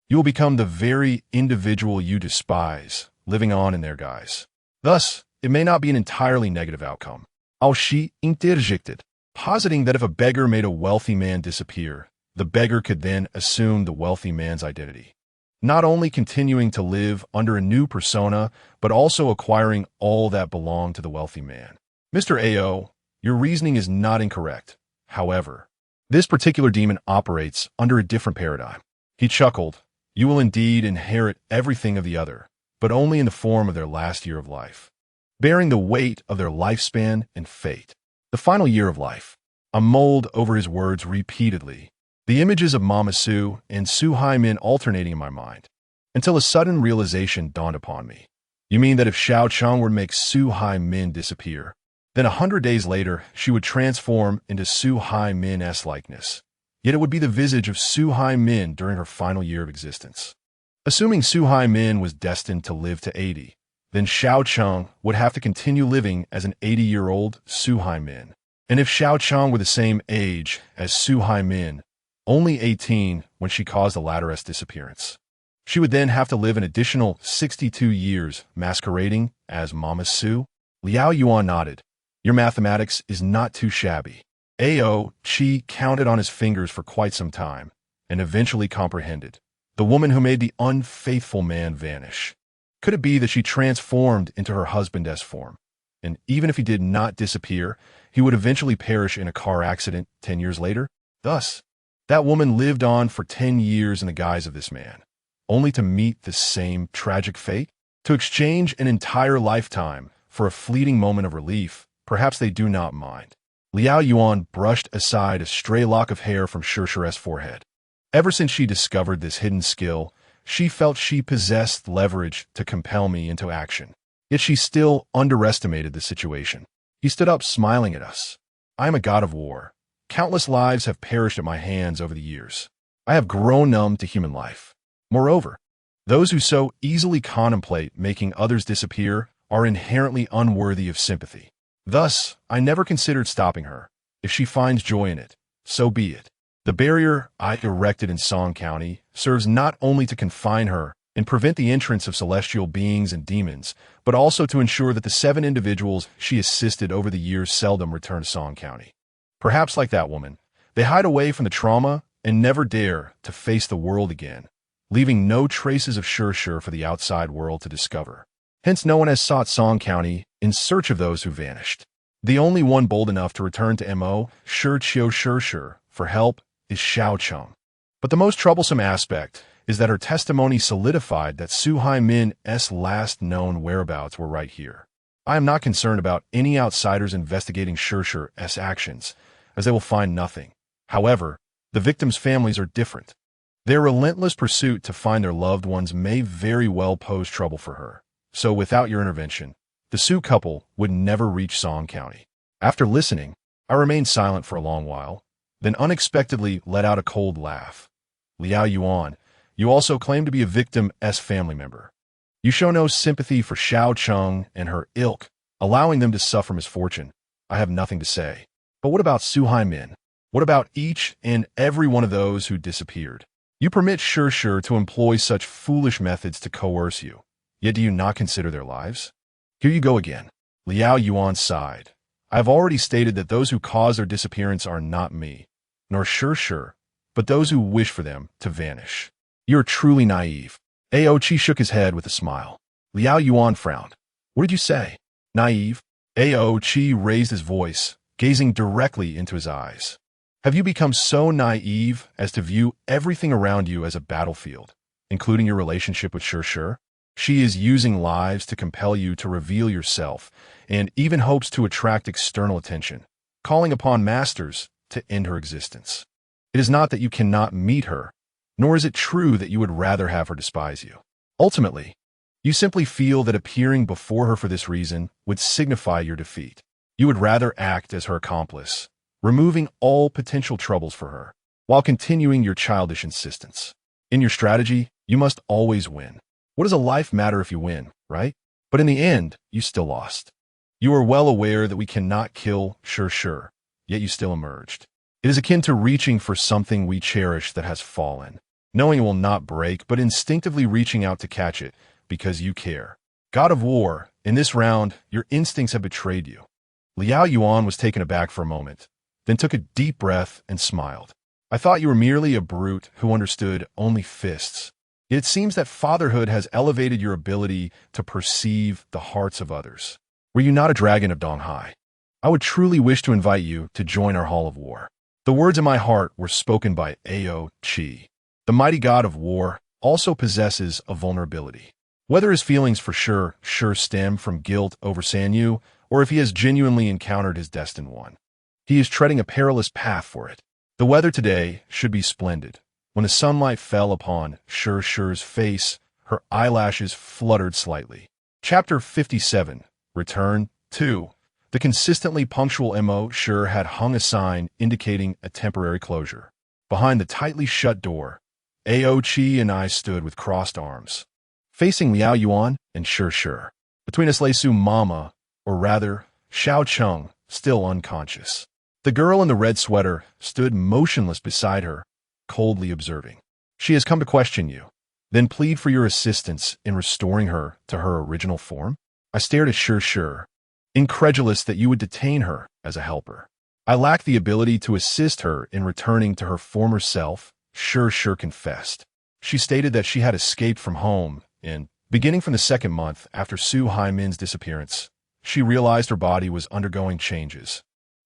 you will become the very individual you despise, living on in their guise. Thus, it may not be an entirely negative outcome. She interjected, positing that if a beggar made a wealthy man disappear, the beggar could then assume the wealthy man's identity, not only continuing to live under a new persona, but also acquiring all that belonged to the wealthy man. Mr. Ao, your reasoning is not incorrect. However, this particular demon operates under a different paradigm. He chuckled. You will indeed inherit everything of the other, but only in the form of their last year of life, bearing the weight of their lifespan and fate. The final year of life. I mulled over his words repeatedly, the images of Mama Sue and Ximeiyouhai Min alternating in my mind, until a sudden realization dawned upon me. You mean that if Xiao Cheng were to make Ximeiyouhai Min disappear, then 100 days later she would transform into Ximeiyouhai Min's likeness, yet it would be the visage of Ximeiyouhai Min during her final year of existence. Assuming Ximeiyouhai Min was destined to live to 80, then Xiao Cheng would have to continue living as an 80-year-old Ximeiyouhai Min. And if Xiao Cheng were the same age as Ximeiyouhai Min, only 18 when she caused the latter's disappearance, she would then have to live an additional 62 years masquerading as Mama Sue. Liao Yuan nodded. Your mathematics is not too shabby. Ao Chi counted on his fingers for quite some time, and eventually comprehended. The woman who made the unfaithful man vanish. Could it be that she transformed into her husband's form? And even if he did not disappear, he would eventually perish in a car accident 10 years later? Thus, that woman lived on for 10 years in the guise of this man, only to meet the same tragic fate? To exchange an entire lifetime for a fleeting moment of relief, perhaps they do not mind. Liao Yuan brushed aside a stray lock of hair from Shirshir's forehead. Ever since she discovered this hidden skill, she felt she possessed leverage to compel me into action. Yet she still underestimated the situation. He stood up, smiling at us. I am a god of war. Countless lives have perished at my hands over the years. I have grown numb to human life. Moreover, those who so easily contemplate making others disappear are inherently unworthy of sympathy. Thus, I never considered stopping her. If she finds joy in it, so be it. The barrier I erected in Song County serves not only to confine her and prevent the entrance of celestial beings and demons, but also to ensure that the 7 individuals she assisted over the years seldom return to Song County. Perhaps like that woman, they hide away from the trauma and never dare to face the world again, leaving no traces of Shirshir for the outside world to discover. Hence no one has sought Song County in search of those who vanished. The only one bold enough to return to Mo. Shirshir for help is Xiao Cheng. But the most troublesome aspect is that her testimony solidified that Ximeiyouhai Min's last known whereabouts were right here. I am not concerned about any outsiders investigating Shirshir's actions, as they will find nothing. However, the victims' families are different. Their relentless pursuit to find their loved ones may very well pose trouble for her. So without your intervention, the Su couple would never reach Song County. After listening, I remained silent for a long while, then unexpectedly let out a cold laugh. Liao Yuan, you also claim to be a victim's family member. You show no sympathy for Xiao Cheng and her ilk, allowing them to suffer misfortune. I have nothing to say. But what about Ximeiyouhai Min? What about each and every one of those who disappeared? You permit Shirshir to employ such foolish methods to coerce you. Yet do you not consider their lives? Here you go again. Liao Yuan sighed. I have already stated that those who cause their disappearance are not me, nor Shirshir, but those who wish for them to vanish. You are truly naive. Ao Chi shook his head with a smile. Liao Yuan frowned. What did you say? Naive? Ao Chi raised his voice, gazing directly into his eyes. Have you become so naive as to view everything around you as a battlefield, including your relationship with Shi? She is using lies to compel you to reveal yourself and even hopes to attract external attention, calling upon masters to end her existence. It is not that you cannot meet her, nor is it true that you would rather have her despise you. Ultimately, you simply feel that appearing before her for this reason would signify your defeat. You would rather act as her accomplice, removing all potential troubles for her, while continuing your childish insistence. In your strategy, you must always win. What does a life matter if you win, right? But in the end, you still lost. You are well aware that we cannot kill Shi, yet you still emerged. It is akin to reaching for something we cherish that has fallen, knowing it will not break, but instinctively reaching out to catch it because you care. God of War, in this round, your instincts have betrayed you. Ximeiyouhai was taken aback for a moment, then took a deep breath and smiled. I thought you were merely a brute who understood only fists. It seems that fatherhood has elevated your ability to perceive the hearts of others. Were you not a dragon of Donghai? I would truly wish to invite you to join our Hall of War. The words in my heart were spoken by Xiao Qi. The mighty god of war also possesses a vulnerability. Whether his feelings for Shi stem from guilt over Sanyu, or if he has genuinely encountered his destined one, he is treading a perilous path for it. The weather today should be splendid. When the sunlight fell upon Shi's face, her eyelashes fluttered slightly. Chapter 57, Return 2. The consistently punctual Mo Shi had hung a sign indicating a temporary closure. Behind the tightly shut door, Xiao Qi and I stood with crossed arms, facing Ximeiyouhai and Shi. Between us lay Su Mama, or rather, Xiao Cheng, still unconscious. The girl in the red sweater stood motionless beside her, coldly observing. She has come to question you, then plead for your assistance in restoring her to her original form? I stared at Shi, incredulous that you would detain her as a helper. I lack the ability to assist her in returning to her former self, Shi confessed. She stated that she had escaped from home, and, beginning from the second month after Su Haimin's disappearance, she realized her body was undergoing changes,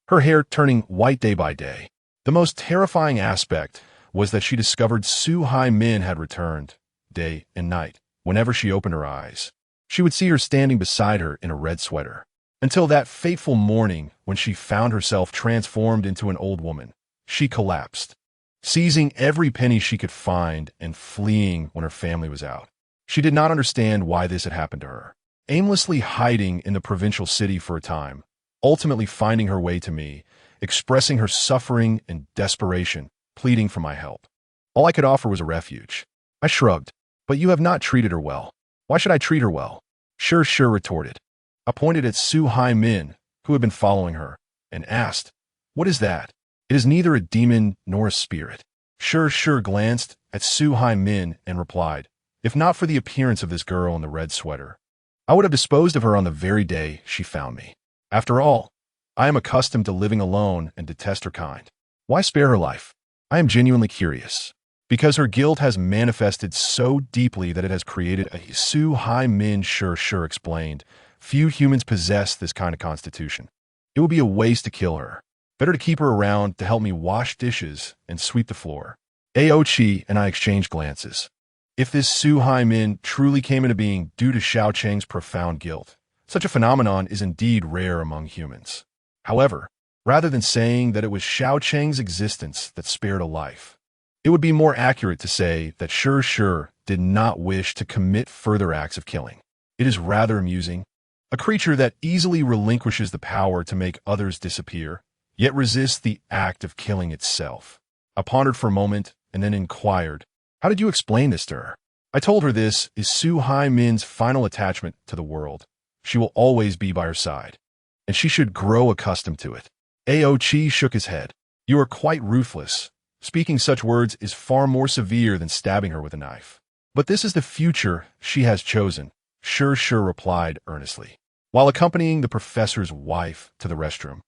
her hair turning white day by day. The most terrifying aspect was that she discovered Su Haimin had returned, day and night. Whenever she opened her eyes, she would see her standing beside her in a red sweater. Until that fateful morning when she found herself transformed into an old woman, she collapsed, seizing every penny she could find and fleeing when her family was out. She did not understand why this had happened to her. Aimlessly hiding in the provincial city for a time, ultimately finding her way to me, expressing her suffering and desperation, pleading for my help. All I could offer was a refuge. I shrugged. But you have not treated her well. Why should I treat her well? Shi retorted. I pointed at Su Haimin, who had been following her, and asked, What is that? It is neither a demon nor a spirit. Shi glanced at Su Haimin and replied, If not for the appearance of this girl in the red sweater, I would have disposed of her on the very day she found me. After all, I am accustomed to living alone and detest her kind. Why spare her life? I am genuinely curious. Because her guilt has manifested so deeply that it has created a Su Haimin, Shi explained. Few humans possess this kind of constitution. It would be a waste to kill her. Better to keep her around to help me wash dishes and sweep the floor. Xiao Qi and I exchanged glances. If this Su Haimin truly came into being due to Xiao Cheng's profound guilt, such a phenomenon is indeed rare among humans. However, rather than saying that it was Xiao Cheng's existence that spared a life, it would be more accurate to say that Shi did not wish to commit further acts of killing. It is rather amusing. A creature that easily relinquishes the power to make others disappear, yet resists the act of killing itself. I pondered for a moment and then inquired, How did you explain this to her? I told her this is Su Haimin's final attachment to the world. She will always be by her side, and she should grow accustomed to it. Xiao Qi shook his head. You are quite ruthless. Speaking such words is far more severe than stabbing her with a knife. But this is the future she has chosen, Shi replied earnestly, while accompanying the professor's wife to the restroom.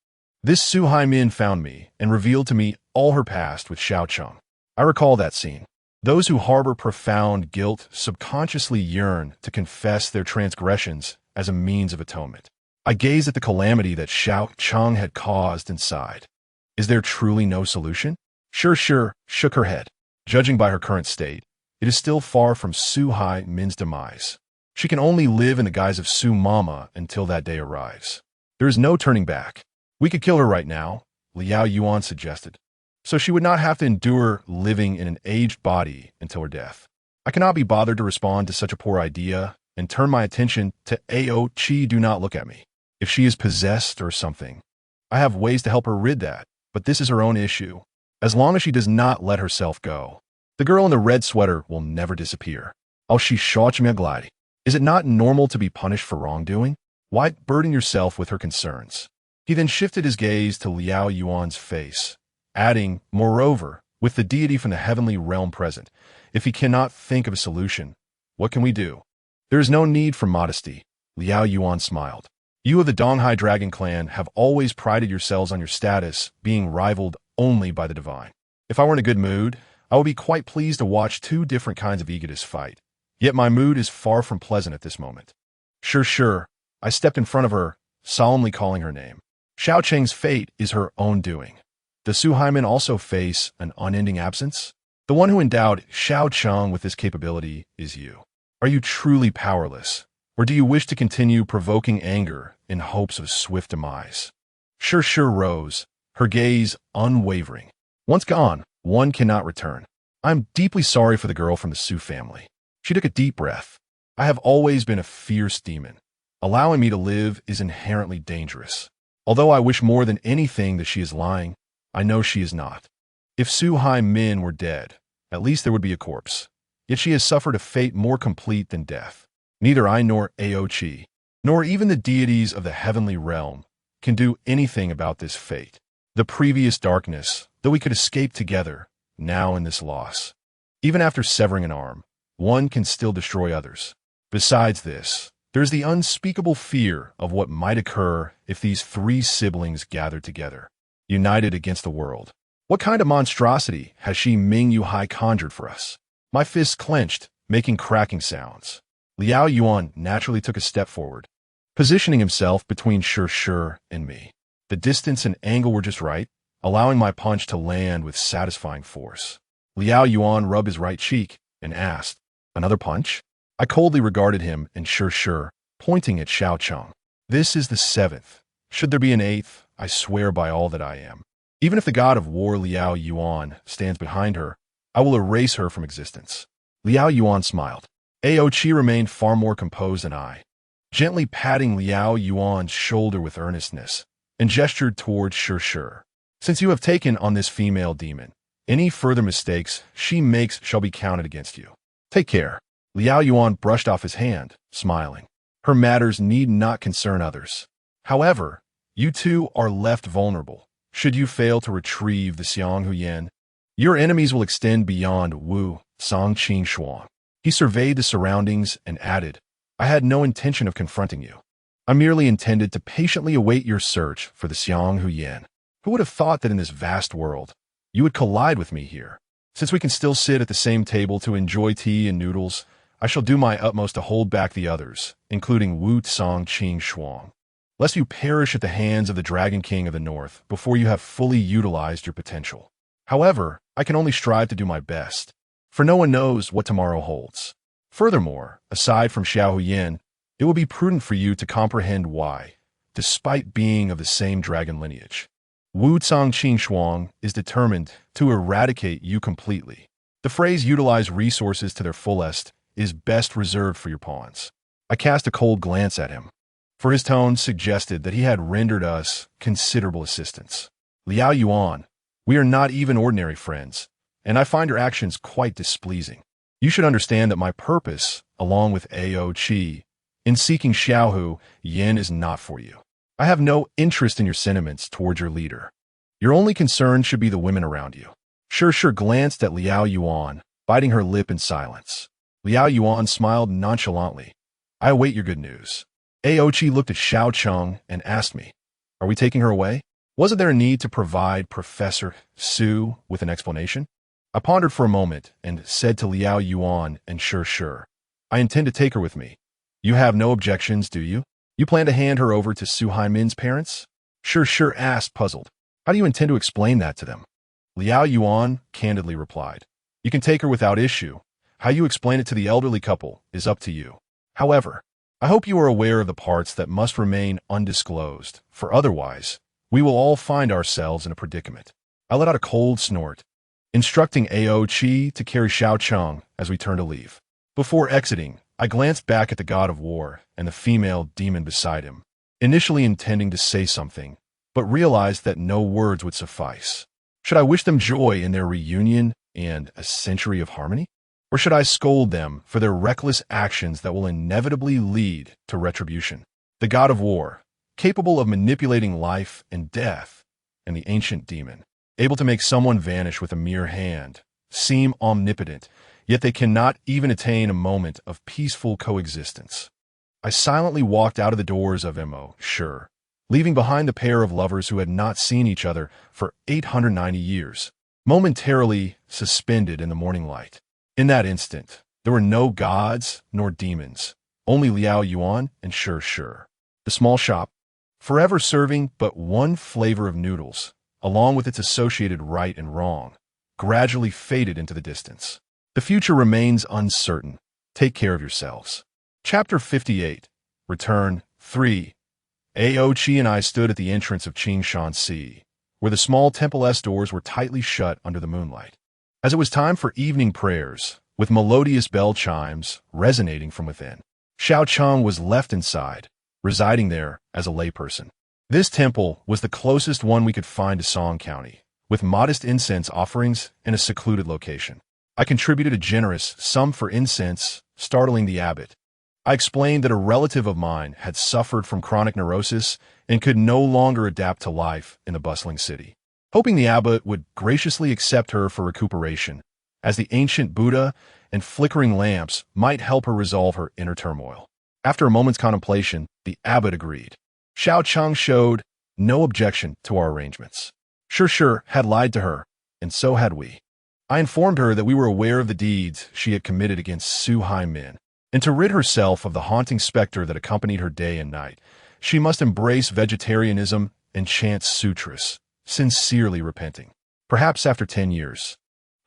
This Su Haimin found me and revealed to me all her past with Xiao Cheng. I recall that scene. Those who harbor profound guilt subconsciously yearn to confess their transgressions as a means of atonement. I gazed at the calamity that Xiao Chang had caused and sighed. Is there truly no solution? Sure, shook her head. Judging by her current state, it is still far from Ximeiyouhai Min's demise. She can only live in the guise of Su Mama until that day arrives. There is no turning back. We could kill her right now, Liao Yuan suggested, so she would not have to endure living in an aged body until her death. I cannot be bothered to respond to such a poor idea and turn my attention to Ao Chi. Do not look at me. If she is possessed or something, I have ways to help her rid that, but this is her own issue. As long as she does not let herself go, the girl in the red sweater will never disappear. Ximeiyouhai. Is it not normal to be punished for wrongdoing? Why burden yourself with her concerns? He then shifted his gaze to Liao Yuan's face, adding, moreover, with the deity from the heavenly realm present, if he cannot think of a solution, what can we do? There is no need for modesty, Liao Yuan smiled. You of the Donghai Dragon Clan have always prided yourselves on your status being rivaled only by the divine. If I were in a good mood, I would be quite pleased to watch two different kinds of egotists fight. Yet my mood is far from pleasant at this moment. Sure. I stepped in front of her, solemnly calling her name. Xiao Cheng's fate is her own doing. Does Su Haimin also face an unending absence? The one who endowed Xiao Cheng with this capability is you. Are you truly powerless, or do you wish to continue provoking anger in hopes of swift demise? Sure rose, her gaze unwavering. Once gone, one cannot return. I'm deeply sorry for the girl from the Su family. She took a deep breath. I have always been a fierce demon. Allowing me to live is inherently dangerous. Although I wish more than anything that she is lying, I know she is not. If Su Haimin were dead, at least there would be a corpse. Yet she has suffered a fate more complete than death. Neither I nor Ao Chi, nor even the deities of the heavenly realm, can do anything about this fate. The previous darkness, though we could escape together, now in this loss. Even after severing an arm, one can still destroy others. Besides this, there is the unspeakable fear of what might occur if these three siblings gathered together, united against the world. What kind of monstrosity has Ximeiyouhai conjured for us? My fists clenched, making cracking sounds. Liao Yuan naturally took a step forward, positioning himself between Sure and me. The distance and angle were just right, allowing my punch to land with satisfying force. Liao Yuan rubbed his right cheek and asked, "Another punch?" I coldly regarded him and Sure, pointing at Xiao Cheng. This is the seventh. Should there be an eighth, I swear by all that I am. Even if the god of war Liao Yuan stands behind her, I will erase her from existence. Liao Yuan smiled. Ao Chi remained far more composed than I, gently patting Liao Yuan's shoulder with earnestness, and gestured towards Sure. Since you have taken on this female demon, any further mistakes she makes shall be counted against you. Take care. Liao Yuan brushed off his hand, smiling. Her matters need not concern others. However, you two are left vulnerable. Should you fail to retrieve the Xiao Hu Yan, your enemies will extend beyond Wu Songqing Shuang. He surveyed the surroundings and added, I had no intention of confronting you. I merely intended to patiently await your search for the Xiao Hu Yan. Who would have thought that in this vast world, you would collide with me here? Since we can still sit at the same table to enjoy tea and noodles, I shall do my utmost to hold back the others, including Wu Songqing Shuang, lest you perish at the hands of the Dragon King of the North before you have fully utilized your potential. However, I can only strive to do my best, for no one knows what tomorrow holds. Furthermore, aside from Xiao Hu Yan, it will be prudent for you to comprehend why, despite being of the same dragon lineage, Wu Songqing Shuang is determined to eradicate you completely. The phrase utilize resources to their fullest is best reserved for your pawns. I cast a cold glance at him, for his tone suggested that he had rendered us considerable assistance. Liao Yuan, we are not even ordinary friends, and I find your actions quite displeasing. You should understand that my purpose, along with Ao Chi, in seeking Xiao Hu Yan is not for you. I have no interest in your sentiments towards your leader. Your only concern should be the women around you. Sure glanced at Liao Yuan, biting her lip in silence. Liao Yuan smiled nonchalantly. I await your good news. Ao Chi looked at Xiao Cheng and asked me, are we taking her away? Wasn't there a need to provide Professor Su with an explanation? I pondered for a moment and said to Liao Yuan and Sure, I intend to take her with me. You have no objections, do you? You plan to hand her over to Suhai Min's parents? Sure asked, puzzled. How do you intend to explain that to them? Liao Yuan candidly replied. You can take her without issue. How you explain it to the elderly couple is up to you. However, I hope you are aware of the parts that must remain undisclosed, for otherwise, we will all find ourselves in a predicament. I let out a cold snort, instructing Ao Qi to carry Xiao Cheng as we turned to leave. Before exiting, I glanced back at the god of war and the female demon beside him, initially intending to say something, but realized that no words would suffice. Should I wish them joy in their reunion and a century of harmony? Or should I scold them for their reckless actions that will inevitably lead to retribution? The god of war, capable of manipulating life and death, and the ancient demon, able to make someone vanish with a mere hand, seem omnipotent, yet they cannot even attain a moment of peaceful coexistence. I silently walked out of the doors of Mo, sure, leaving behind the pair of lovers who had not seen each other for 890 years, momentarily suspended in the morning light. In that instant, there were no gods nor demons, only Liao Yuan and Sure. The small shop, forever serving but one flavor of noodles, along with its associated right and wrong, gradually faded into the distance. The future remains uncertain. Take care of yourselves. Chapter 58. Return 3. Ao Qi and I stood at the entrance of Cangshuangqing, where the small temple-esque doors were tightly shut under the moonlight. As it was time for evening prayers, with melodious bell chimes resonating from within, Xiao Cheng was left inside, residing there as a layperson. This temple was the closest one we could find to Song County, with modest incense offerings in a secluded location. I contributed a generous sum for incense, startling the abbot. I explained that a relative of mine had suffered from chronic neurosis and could no longer adapt to life in the bustling city, hoping the abbot would graciously accept her for recuperation, as the ancient Buddha and flickering lamps might help her resolve her inner turmoil. After a moment's contemplation, the abbot agreed. Xiao Cheng showed no objection to our arrangements. Sure had lied to her, and so had we. I informed her that we were aware of the deeds she had committed against Suhai Min, and to rid herself of the haunting specter that accompanied her day and night, she must embrace vegetarianism and chant sutras, sincerely repenting. Perhaps after 10 years,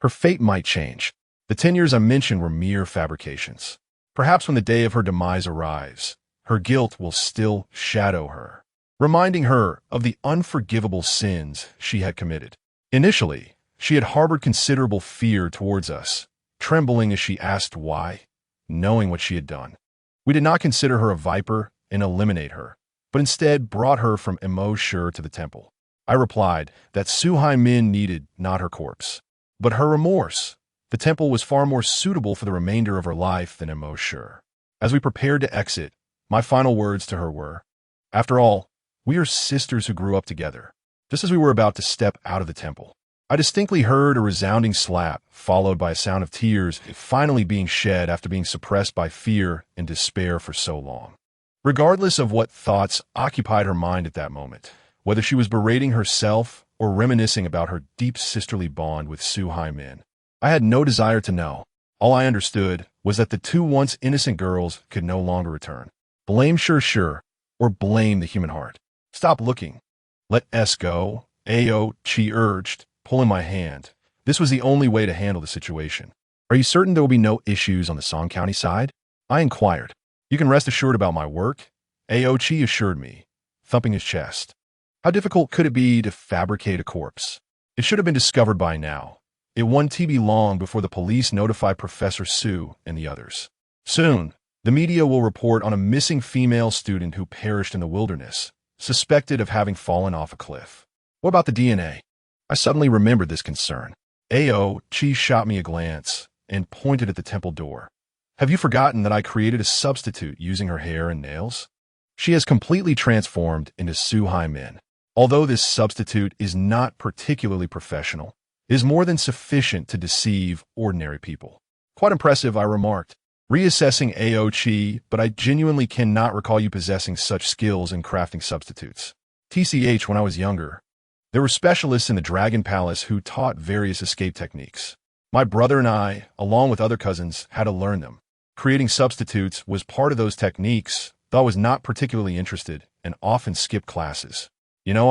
her fate might change. The 10 years I mentioned were mere fabrications. Perhaps when the day of her demise arrives, her guilt will still shadow her, reminding her of the unforgivable sins she had committed. Initially, she had harbored considerable fear towards us, trembling as she asked why, knowing what she had done. We did not consider her a viper and eliminate her, but instead brought her from Mo Shur to the temple. I replied that Suhai Min needed not her corpse, but her remorse. The temple was far more suitable for the remainder of her life than Mo Shur. As we prepared to exit, my final words to her were, after all, we are sisters who grew up together. Just as we were about to step out of the temple, I distinctly heard a resounding slap, followed by a sound of tears finally being shed after being suppressed by fear and despair for so long. Regardless of what thoughts occupied her mind at that moment, whether she was berating herself or reminiscing about her deep sisterly bond with Suhai Min, I had no desire to know. All I understood was that the two once innocent girls could no longer return. Blame Sure, or blame the human heart. Stop looking. Let S go, Ao Qi urged, pulling my hand. This was the only way to handle the situation. Are you certain there will be no issues on the Song County side? I inquired. You can rest assured about my work, Ao Qi assured me, thumping his chest. How difficult could it be to fabricate a corpse? It should have been discovered by now. It won't be long before the police notify Professor Su and the others. Soon, the media will report on a missing female student who perished in the wilderness, suspected of having fallen off a cliff. What about the DNA? I suddenly remembered this concern. Ao Qi shot me a glance and pointed at the temple door. Have you forgotten that I created a substitute using her hair and nails? She has completely transformed into Suhai Min. Although this substitute is not particularly professional, it is more than sufficient to deceive ordinary people. Quite impressive, I remarked, reassessing Ao Qi, but I genuinely cannot recall you possessing such skills in crafting substitutes. TCH, when I was younger, there were specialists in the Dragon Palace who taught various escape techniques. My brother and I, along with other cousins, had to learn them. Creating substitutes was part of those techniques, though I was not particularly interested and often skipped classes. You know,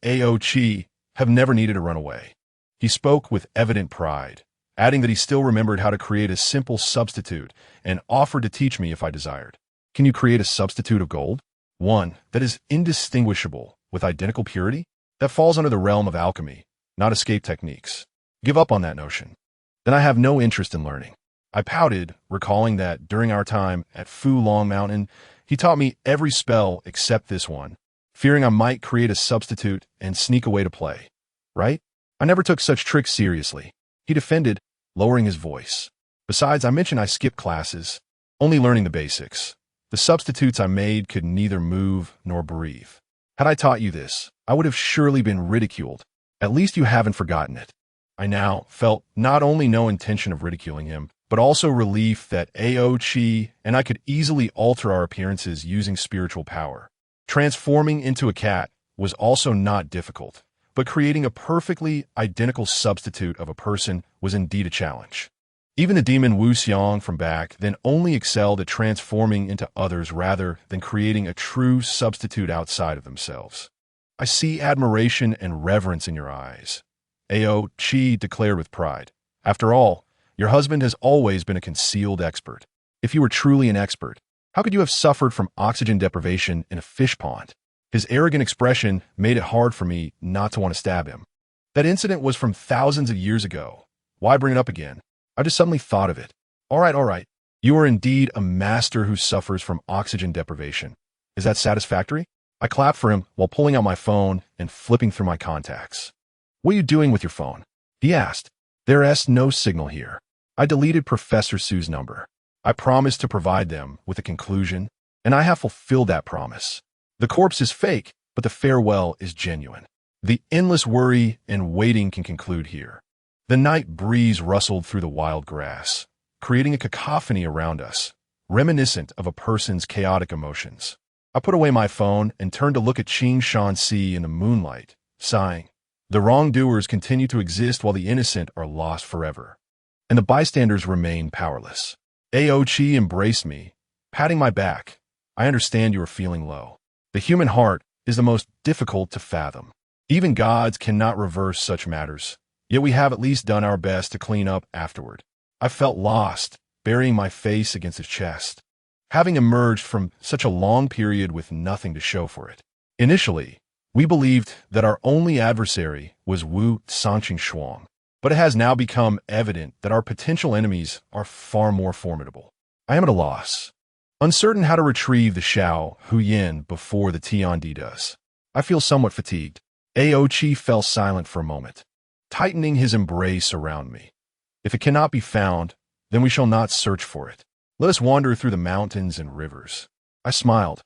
Aochi, have never needed to run away. He spoke with evident pride, adding that he still remembered how to create a simple substitute and offered to teach me if I desired. Can you create a substitute of gold? One that is indistinguishable with identical purity? That falls under the realm of alchemy, not escape techniques. Give up on that notion. Then I have no interest in learning. I pouted, recalling that during our time at Fu Long Mountain, he taught me every spell except this one, fearing I might create a substitute and sneak away to play. Right? I never took such tricks seriously. He defended, lowering his voice. Besides, I mentioned I skipped classes, only learning the basics. The substitutes I made could neither move nor breathe. Had I taught you this, I would have surely been ridiculed. At least you haven't forgotten it. I now felt not only no intention of ridiculing him, but also relief that Aochi and I could easily alter our appearances using spiritual power. Transforming into a cat was also not difficult, but creating a perfectly identical substitute of a person was indeed a challenge. Even the demon Wu Xiang from back then only excelled at transforming into others rather than creating a true substitute outside of themselves. I see admiration and reverence in your eyes, Aochi declared with pride. After all, your husband has always been a concealed expert. If you were truly an expert, how could you have suffered from oxygen deprivation in a fish pond? His arrogant expression made it hard for me not to want to stab him. That incident was from thousands of years ago. Why bring it up again? I just suddenly thought of it. All right. You are indeed a master who suffers from oxygen deprivation. Is that satisfactory? I clapped for him while pulling out my phone and flipping through my contacts. What are you doing with your phone? He asked. There's no signal here. I deleted Professor Su's number. I promised to provide them with a conclusion, and I have fulfilled that promise. The corpse is fake, but the farewell is genuine. The endless worry and waiting can conclude here. The night breeze rustled through the wild grass, creating a cacophony around us, reminiscent of a person's chaotic emotions. I put away my phone and turned to look at Cangshuangqing in the moonlight, sighing. The wrongdoers continue to exist while the innocent are lost forever, and the bystanders remain powerless. Aochi embraced me, patting my back. I understand you are feeling low. The human heart is the most difficult to fathom. Even gods cannot reverse such matters, yet we have at least done our best to clean up afterward. I felt lost, burying my face against his chest, having emerged from such a long period with nothing to show for it. Initially, we believed that our only adversary was Wu Sanqing, but it has now become evident that our potential enemies are far more formidable. I am at a loss, uncertain how to retrieve the Xiao Hu Yan before the Tiandi does. I feel somewhat fatigued. Aochi fell silent for a moment, tightening his embrace around me. If it cannot be found, then we shall not search for it. Let us wander through the mountains and rivers. I smiled.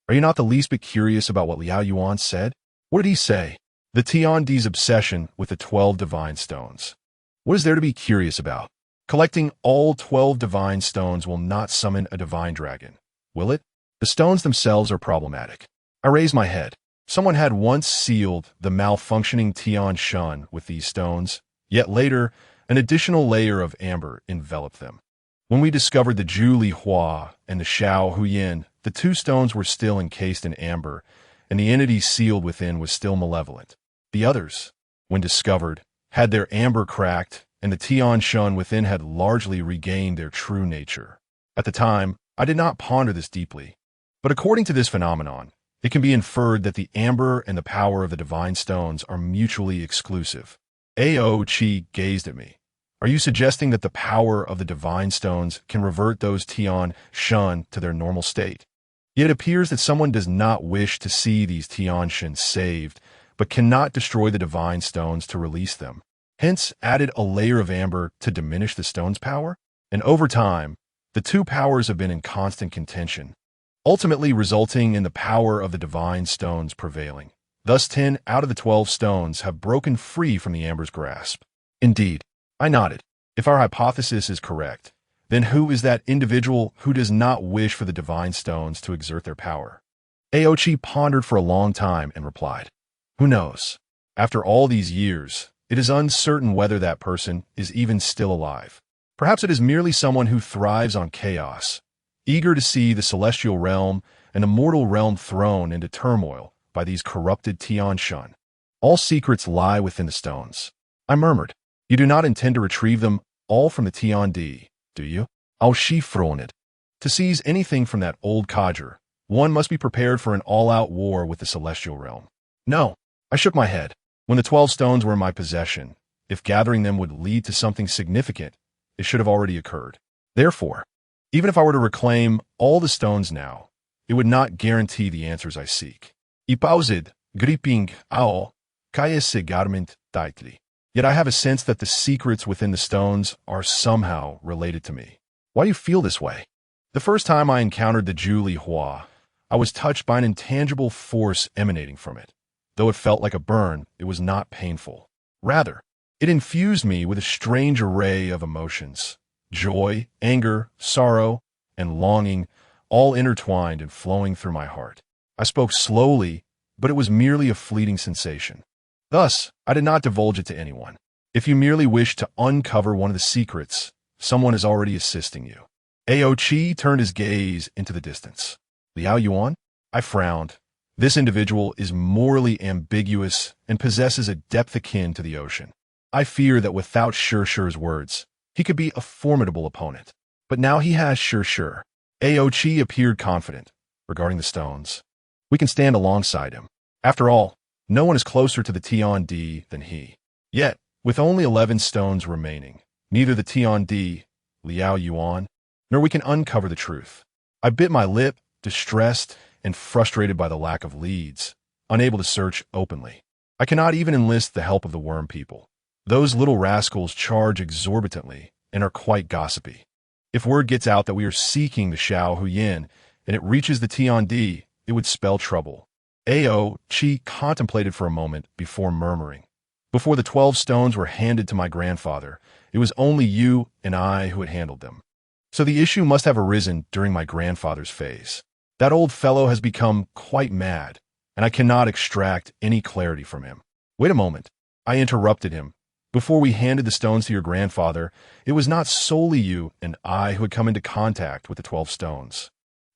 Are you not the least bit curious about what Liao Yuan said? What did he say? The Tiandi's obsession with the 12 divine stones. What is there to be curious about? Collecting all 12 divine stones will not summon a divine dragon, will it? The stones themselves are problematic. I raised my head. Someone had once sealed the malfunctioning Tian Shun with these stones, yet later, an additional layer of amber enveloped them. When we discovered the Zhu Li Hua and the Xiao Hu Yan, the two stones were still encased in amber, and the entity sealed within was still malevolent. The others, when discovered, had their amber cracked, and the Tian Shun within had largely regained their true nature. At the time, I did not ponder this deeply, but according to this phenomenon, it can be inferred that the amber and the power of the divine stones are mutually exclusive. Aochi gazed at me. Are you suggesting that the power of the divine stones can revert those Tian Shun to their normal state? Yet it appears that someone does not wish to see these Tian Shun saved, but cannot destroy the divine stones to release them. Hence, added a layer of amber to diminish the stone's power? And over time, the two powers have been in constant contention, ultimately resulting in the power of the divine stones prevailing. Thus 10 out of the 12 stones have broken free from the amber's grasp. Indeed, I nodded. If our hypothesis is correct, then who is that individual who does not wish for the divine stones to exert their power? Aochi pondered for a long time and replied, who knows? After all these years, it is uncertain whether that person is even still alive. Perhaps it is merely someone who thrives on chaos, eager to see the celestial realm an immortal realm thrown into turmoil by these corrupted Tianshan. All secrets lie within the stones. I murmured. You do not intend to retrieve them all from the Tiandi, do you? I'll chiffron it. To seize anything from that old codger, one must be prepared for an all-out war with the celestial realm. No, I shook my head. When the 12 stones were in my possession, if gathering them would lead to something significant, it should have already occurred. Therefore, even if I were to reclaim all the stones now, it would not guarantee the answers I seek. Ipauzid, gripping, ao, kayese garment, tightly. Yet I have a sense that the secrets within the stones are somehow related to me. Why do you feel this way? The first time I encountered the Julie Hua, I was touched by an intangible force emanating from it. Though it felt like a burn, it was not painful. Rather, it infused me with a strange array of emotions. Joy, anger, sorrow, and longing, all intertwined and flowing through my heart. I spoke slowly, but it was merely a fleeting sensation. Thus, I did not divulge it to anyone. If you merely wish to uncover one of the secrets, someone is already assisting you. Ao Qi turned his gaze into the distance. Liao Yuan? I frowned. This individual is morally ambiguous and possesses a depth akin to the ocean. I fear that without Shirshir's words, he could be a formidable opponent. But now he has Shirshir. Ao Qi appeared confident regarding the stones. We can stand alongside him. After all, no one is closer to the Tiandi than he. Yet, with only 11 stones remaining, neither the Tiandi, Liao Yuan, nor we can uncover the truth. I bit my lip, distressed and frustrated by the lack of leads, unable to search openly. I cannot even enlist the help of the worm people. Those little rascals charge exorbitantly and are quite gossipy. If word gets out that we are seeking the Xiao Hu Yan and it reaches the Tiandi, it would spell trouble. Ao Qi contemplated for a moment before murmuring. Before the 12 stones were handed to my grandfather, it was only you and I who had handled them. So the issue must have arisen during my grandfather's phase. That old fellow has become quite mad, and I cannot extract any clarity from him. Wait a moment. I interrupted him. Before we handed the stones to your grandfather, it was not solely you and I who had come into contact with the 12 stones.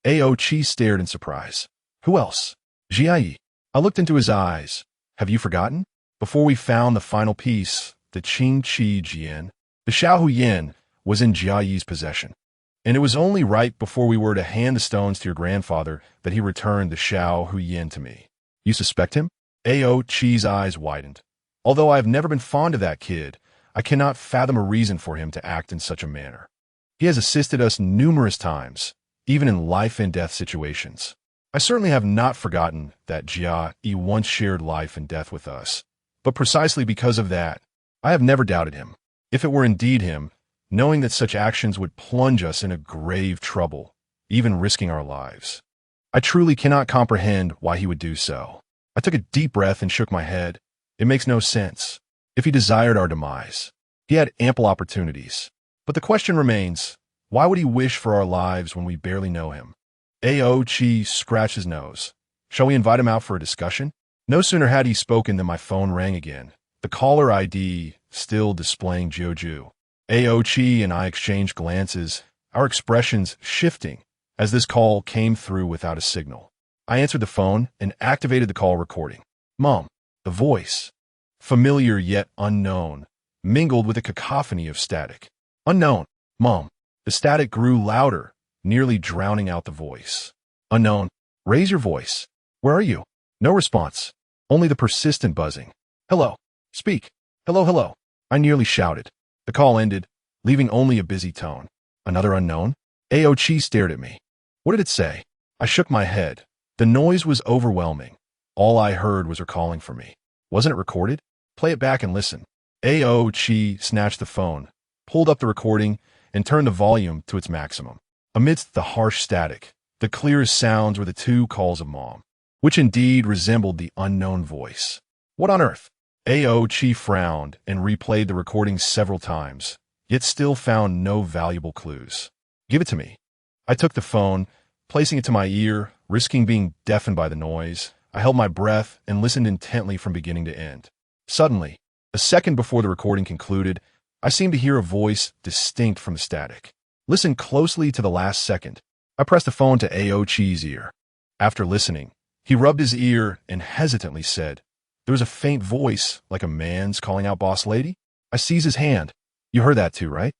Ao Qi stared in surprise. Who else? Jiayi. I looked into his eyes. Have you forgotten? Before we found the final piece, the Qing Qi Jian, the Xiao Hu Yan was in Jiayi's possession. And it was only right before we were to hand the stones to your grandfather that he returned the Xiao Hu Yan to me. You suspect him? Ao Qi's eyes widened. Although I have never been fond of that kid, I cannot fathom a reason for him to act in such a manner. He has assisted us numerous times, even in life and death situations. I certainly have not forgotten that Jia Yi once shared life and death with us, but precisely because of that, I have never doubted him. If it were indeed him, knowing that such actions would plunge us into grave trouble, even risking our lives. I truly cannot comprehend why he would do so. I took a deep breath and shook my head. It makes no sense. If he desired our demise, he had ample opportunities. But the question remains, why would he wish for our lives when we barely know him? Ao Qi scratched his nose. Shall we invite him out for a discussion? No sooner had he spoken than my phone rang again, the caller ID still displaying Joju. Ao Qi and I exchanged glances, our expressions shifting as this call came through without a signal. I answered the phone and activated the call recording. Mom, the voice, familiar yet unknown, mingled with a cacophony of static. Unknown, Mom. The static grew louder, nearly drowning out the voice. Unknown, raise your voice. Where are you? No response, only the persistent buzzing. Hello, speak. Hello, hello. I nearly shouted. The call ended, leaving only a busy tone. Another unknown? Ao Qi stared at me. What did it say? I shook my head. The noise was overwhelming. All I heard was her calling for me. Wasn't it recorded? Play it back and listen. Ao Qi snatched the phone, pulled up the recording, and turned the volume to its maximum. Amidst the harsh static, the clearest sounds were the two calls of Mom, which indeed resembled the unknown voice. What on earth? Ao Qi frowned and replayed the recording several times, yet still found no valuable clues. Give it to me. I took the phone, placing it to my ear, risking being deafened by the noise. I held my breath and listened intently from beginning to end. Suddenly, a second before the recording concluded, I seemed to hear a voice distinct from the static. Listen closely to the last second. I pressed the phone to Ao Qi's ear. After listening, he rubbed his ear and hesitantly said, "There was a faint voice, like a man's calling out boss lady." I seized his hand. "You heard that too, right?"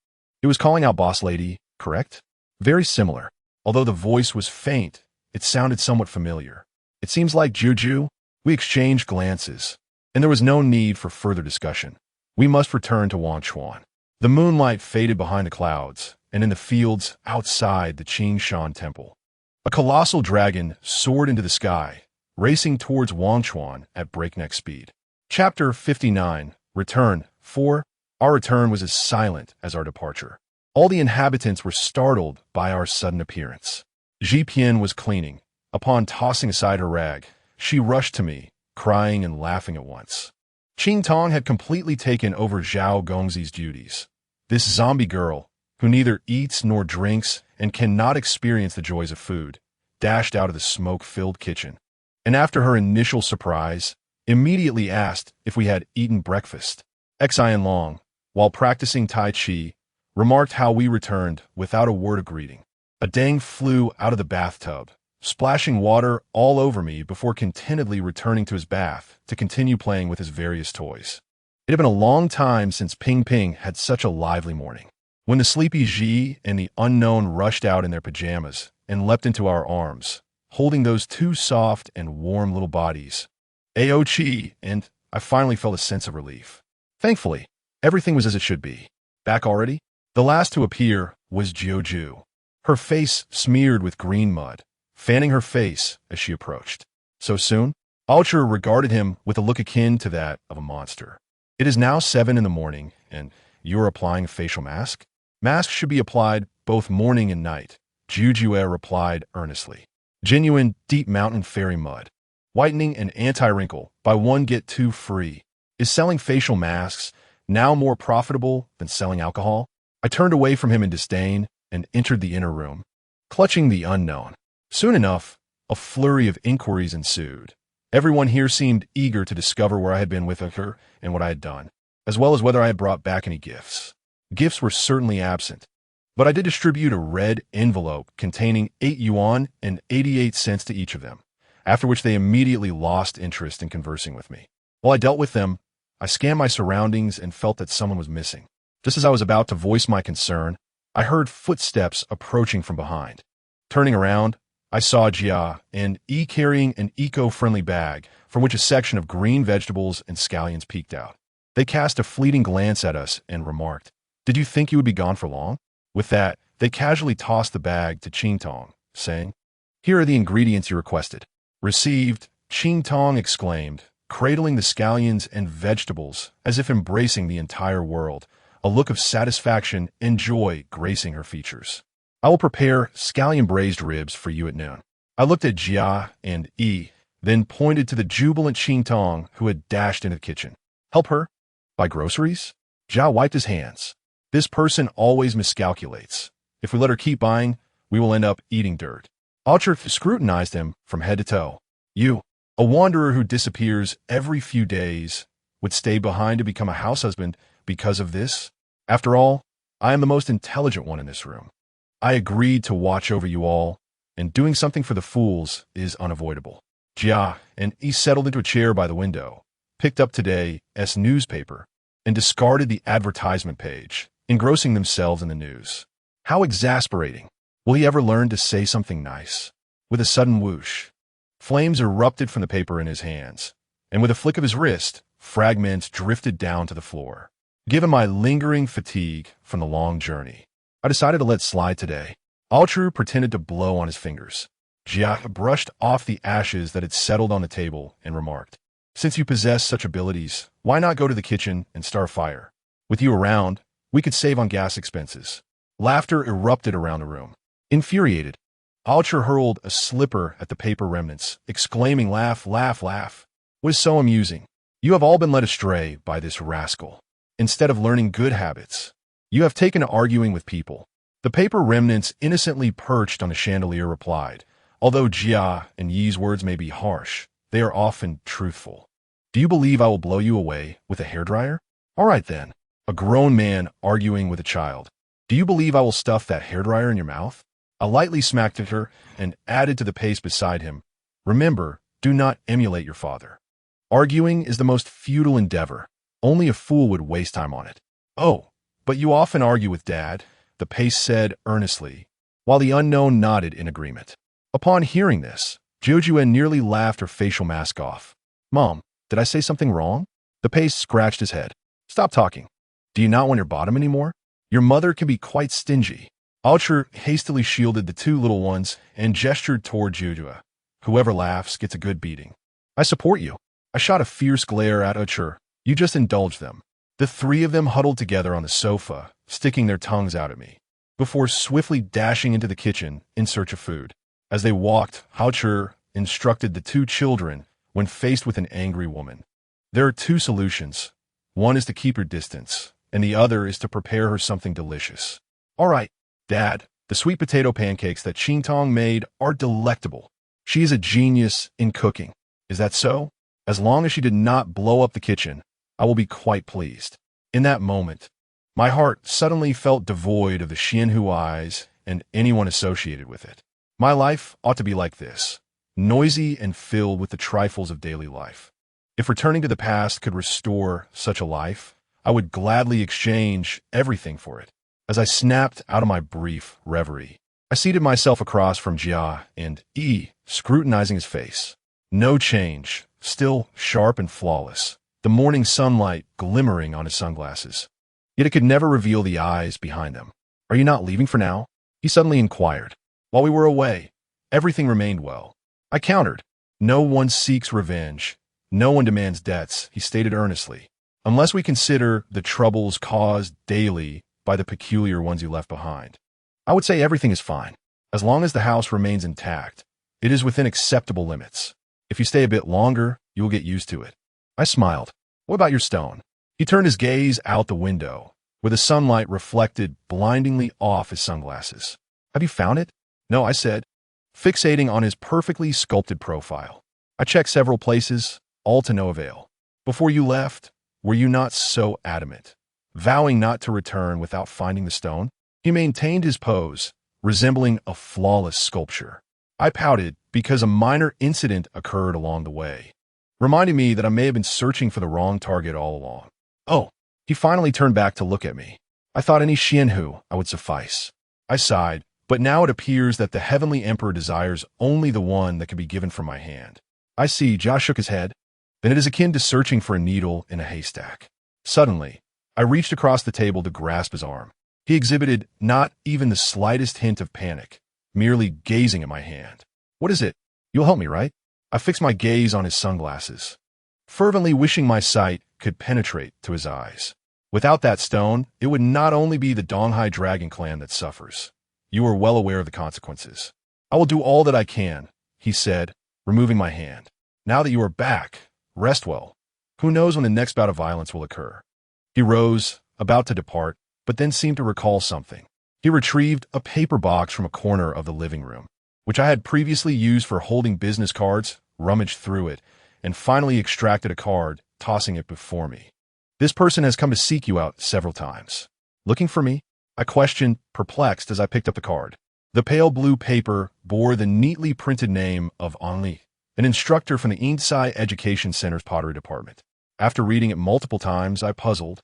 It was calling out boss lady, correct? Very similar. Although the voice was faint, it sounded somewhat familiar. "It seems like Juju." We exchanged glances, and there was no need for further discussion. We must return to Wangchuan. The moonlight faded behind the clouds, and in the fields outside the Qingshan temple, a colossal dragon soared into the sky, racing towards Wangchuan at breakneck speed. Chapter 59, Return 4. Our return was as silent as our departure. All the inhabitants were startled by our sudden appearance. Ji Pian was cleaning. Upon tossing aside her rag, she rushed to me, crying and laughing at once. Qing Tong had completely taken over Zhao Gongzi's duties. This zombie girl, who neither eats nor drinks and cannot experience the joys of food, dashed out of the smoke-filled kitchen, and after her initial surprise, immediately asked if we had eaten breakfast. Xian Long, while practicing Tai Chi, remarked how we returned without a word of greeting. A dang flew out of the bathtub, splashing water all over me before contentedly returning to his bath to continue playing with his various toys. It had been a long time since Ping Ping had such a lively morning. When the sleepy Ji and the unknown rushed out in their pajamas and leapt into our arms, holding those two soft and warm little bodies, Aochi, and I finally felt a sense of relief. Thankfully, everything was as it should be. Back already? The last to appear was Jiuju, her face smeared with green mud, fanning her face as she approached. So soon? Ultra regarded him with a look akin to that of a monster. "It is now 7 in the morning, and you are applying a facial mask?" "Masks should be applied both morning and night," Jujue replied earnestly. "Genuine deep mountain fairy mud. Whitening and anti-wrinkle, buy one get two free. Is selling facial masks now more profitable than selling alcohol?" I turned away from him in disdain and entered the inner room, clutching the unknown. Soon enough, a flurry of inquiries ensued. Everyone here seemed eager to discover where I had been with her and what I had done, as well as whether I had brought back any gifts. Gifts were certainly absent, but I did distribute a red envelope containing 8 yuan and 88 cents to each of them, after which they immediately lost interest in conversing with me. While I dealt with them, I scanned my surroundings and felt that someone was missing. Just as I was about to voice my concern, I heard footsteps approaching from behind. Turning around, I saw Jia and E carrying an eco-friendly bag from which a section of green vegetables and scallions peeked out. They cast a fleeting glance at us and remarked, "Did you think you would be gone for long?" With that, they casually tossed the bag to Qing Tong, saying, "Here are the ingredients you requested." "Received," Qing Tong exclaimed, cradling the scallions and vegetables as if embracing the entire world, a look of satisfaction and joy gracing her features. "I will prepare scallion braised ribs for you at noon." I looked at Jia and E, then pointed to the jubilant Qing Tong who had dashed into the kitchen. "Help her? Buy groceries?" Jia wiped his hands. "This person always miscalculates. If we let her keep buying, we will end up eating dirt." Ultra scrutinized him from head to toe. "You, a wanderer who disappears every few days, would stay behind to become a house husband because of this? After all, I am the most intelligent one in this room. I agreed to watch over you all, and doing something for the fools is unavoidable." Jia and E settled into a chair by the window, picked up today's newspaper, and discarded the advertisement page, engrossing themselves in the news. How exasperating. Will he ever learn to say something nice? With a sudden whoosh, flames erupted from the paper in his hands, and with a flick of his wrist, fragments drifted down to the floor. Given my lingering fatigue from the long journey, I decided to let slide today. Ultra pretended to blow on his fingers. Jia brushed off the ashes that had settled on the table and remarked, "Since you possess such abilities, why not go to the kitchen and start a fire? With you around, we could save on gas expenses." Laughter erupted around the room. Infuriated, Ultra hurled a slipper at the paper remnants, exclaiming, "Laugh, laugh, laugh. What is so amusing? You have all been led astray by this rascal. Instead of learning good habits, you have taken to arguing with people." The paper remnants innocently perched on the chandelier replied, "Although Jia and Yi's words may be harsh, they are often truthful. Do you believe I will blow you away with a hairdryer? All right then." A grown man arguing with a child. "Do you believe I will stuff that hairdryer in your mouth?" I lightly smacked at her and added to the pace beside him, Remember, do not emulate your father. Arguing is the most futile endeavor. Only a fool would waste time on it. Oh, but you often argue with Dad, the pace said earnestly, while the unknown nodded in agreement. Upon hearing this, Jojuan nearly laughed her facial mask off. Mom, did I say something wrong? The pace scratched his head. Stop talking. Do you not want your bottom anymore? Your mother can be quite stingy. Alcher hastily shielded the two little ones and gestured toward Jujua. Whoever laughs gets a good beating. I support you. I shot a fierce glare at Alcher. You just indulge them. The three of them huddled together on the sofa, sticking their tongues out at me, before swiftly dashing into the kitchen in search of food. As they walked, Alcher instructed the two children when faced with an angry woman. There are two solutions. One is to keep her distance, and the other is to prepare her something delicious. All right, Dad, the sweet potato pancakes that Qingtong made are delectable. She is a genius in cooking. Is that so? As long as she did not blow up the kitchen, I will be quite pleased. In that moment, my heart suddenly felt devoid of the Ximeiyouhais and anyone associated with it. My life ought to be like this, noisy and filled with the trifles of daily life. If returning to the past could restore such a life, I would gladly exchange everything for it. As I snapped out of my brief reverie, I seated myself across from Jia and scrutinizing his face. No change, still sharp and flawless, the morning sunlight glimmering on his sunglasses. Yet it could never reveal the eyes behind them. Are you not leaving for now? He suddenly inquired. While we were away, everything remained well. I countered. No one seeks revenge. No one demands debts, he stated earnestly, unless we consider the troubles caused daily by the peculiar ones you left behind. I would say everything is fine. As long as the house remains intact, it is within acceptable limits. If you stay a bit longer, you will get used to it. I smiled. What about your stone? He turned his gaze out the window, where the sunlight reflected blindingly off his sunglasses. Have you found it? No, I said, fixating on his perfectly sculpted profile. I checked several places, all to no avail. Before you left, were you not so adamant, vowing not to return without finding the stone? He maintained his pose, resembling a flawless sculpture. I pouted because a minor incident occurred along the way, reminding me that I may have been searching for the wrong target all along. Oh, he finally turned back to look at me. I thought any Xianhu I would suffice. I sighed, but now it appears that the heavenly emperor desires only the one that can be given from my hand. I see. Jia shook his head. Then it is akin to searching for a needle in a haystack. Suddenly, I reached across the table to grasp his arm. He exhibited not even the slightest hint of panic, merely gazing at my hand. What is it? You'll help me, right? I fixed my gaze on his sunglasses, fervently wishing my sight could penetrate to his eyes. Without that stone, it would not only be the Donghai dragon clan that suffers. You are well aware of the consequences. I will do all that I can, he said, removing my hand. Now that you are back, rest well. Who knows when the next bout of violence will occur? He rose, about to depart, but then seemed to recall something. He retrieved a paper box from a corner of the living room, which I had previously used for holding business cards, rummaged through it, and finally extracted a card, tossing it before me. This person has come to seek you out several times. Looking for me? I questioned, perplexed as I picked up the card. The pale blue paper bore the neatly printed name of Anli, an instructor from the Insai Education Center's pottery department. After reading it multiple times, I puzzled.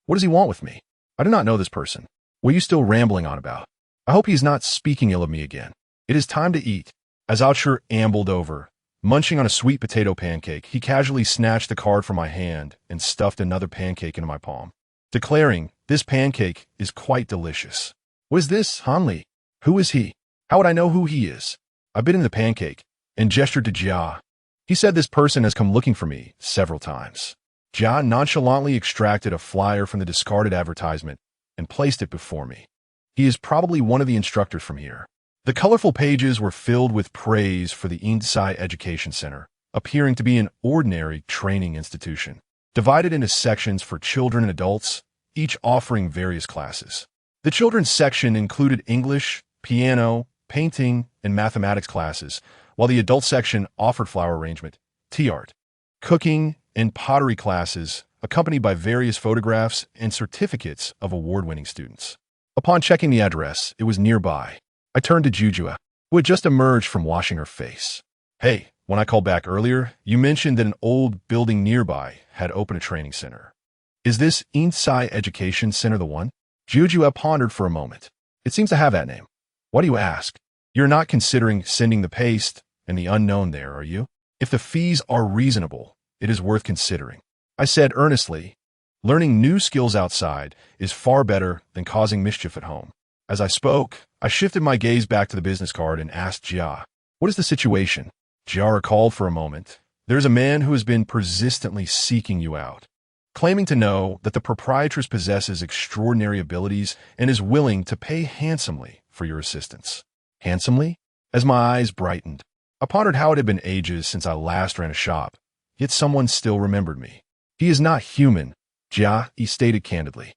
What does he want with me? I do not know this person. What are you still rambling on about? I hope he is not speaking ill of me again. It is time to eat. As Alcher ambled over, munching on a sweet potato pancake, he casually snatched the card from my hand and stuffed another pancake into my palm, declaring, "This pancake is quite delicious." What is this, Hanli? Who is he? How would I know who he is? I bit into the pancake and gestured to Jia. He said this person has come looking for me several times. Jia nonchalantly extracted a flyer from the discarded advertisement and placed it before me. He is probably one of the instructors from here. The colorful pages were filled with praise for the Insai Education Center, appearing to be an ordinary training institution, divided into sections for children and adults, each offering various classes. The children's section included English, piano, painting, and mathematics classes, while the adult section offered flower arrangement, tea art, cooking, and pottery classes, accompanied by various photographs and certificates of award-winning students. Upon checking the address, it was nearby. I turned to Jujua, who had just emerged from washing her face. Hey, When I called back earlier, you mentioned that an old building nearby had opened a training center. Is this Insai Education Center the one? Jiujue pondered for a moment. It seems to have that name. Why do you ask? You're not considering sending the paste and the unknown there, are you? If the fees are reasonable, it is worth considering. I said earnestly, learning new skills outside is far better than causing mischief at home. As I spoke, I shifted my gaze back to the business card and asked Jia, what is the situation? Jia recalled for a moment. There's a man who has been persistently seeking you out, claiming to know that the proprietress possesses extraordinary abilities and is willing to pay handsomely for your assistance. Handsomely? As my eyes brightened, I pondered how it had been ages since I last ran a shop, yet someone still remembered me. He is not human, Jia, he stated candidly.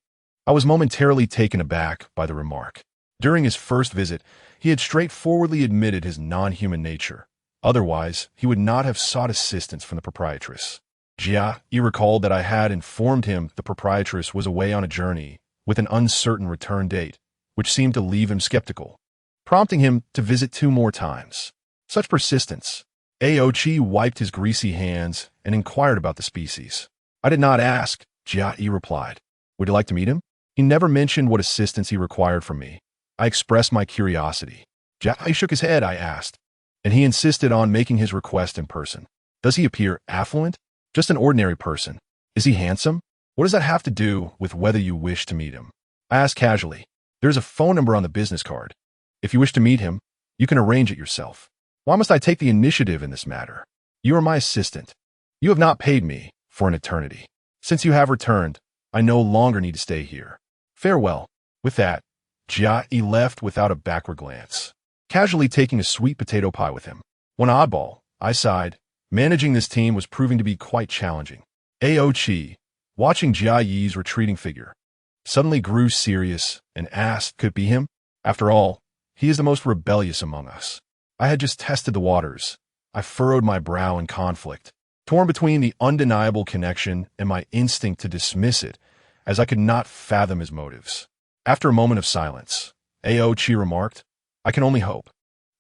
I was momentarily taken aback by the remark. During his first visit, he had straightforwardly admitted his non-human nature. Otherwise, he would not have sought assistance from the proprietress. Jia, he recalled that I had informed him the proprietress was away on a journey with an uncertain return date, which seemed to leave him skeptical, prompting him to visit 2 more times. Such persistence. Aochi wiped his greasy hands and inquired about the species. I did not ask, Jia, he replied. Would you like to meet him? He never mentioned what assistance he required from me. I expressed my curiosity. Jia shook his head, I asked, and he insisted on making his request in person. Does he appear affluent? Just an ordinary person. Is he handsome? What does that have to do with whether you wish to meet him? I asked casually. There's a phone number on the business card. If you wish to meet him, you can arrange it yourself. Why must I take the initiative in this matter? You are my assistant. You have not paid me for an eternity. Since you have returned, I no longer need to stay here. Farewell. With that, Jia left without a backward glance, casually taking a sweet potato pie with him. One oddball, I sighed. Managing this team was proving to be quite challenging. Aochi, watching Jia Yi's retreating figure, suddenly grew serious and asked, could it be him? After all, he is the most rebellious among us. I had just tested the waters. I furrowed my brow in conflict, torn between the undeniable connection and my instinct to dismiss it, as I could not fathom his motives. After a moment of silence, Aochi remarked, I can only hope,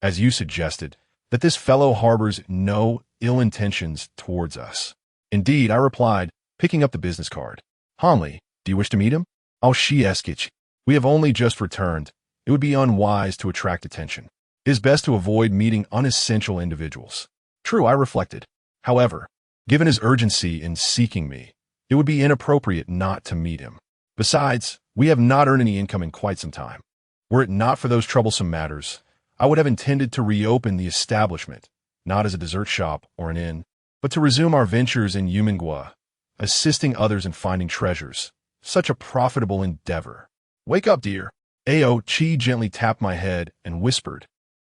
as you suggested, that this fellow harbors no ill intentions towards us. Indeed, I replied, picking up the business card. Hanli, do you wish to meet him? Eskich. We have only just returned. It would be unwise to attract attention. It is best to avoid meeting unessential individuals. True, I reflected. However, given his urgency in seeking me, it would be inappropriate not to meet him. Besides, we have not earned any income in quite some time. Were it not for those troublesome matters, I would have intended to reopen the establishment, not as a dessert shop or an inn, but to resume our ventures in Yumen Guo, assisting others in finding treasures. Such a profitable endeavor. Wake up, dear. Aochi gently tapped my head and whispered,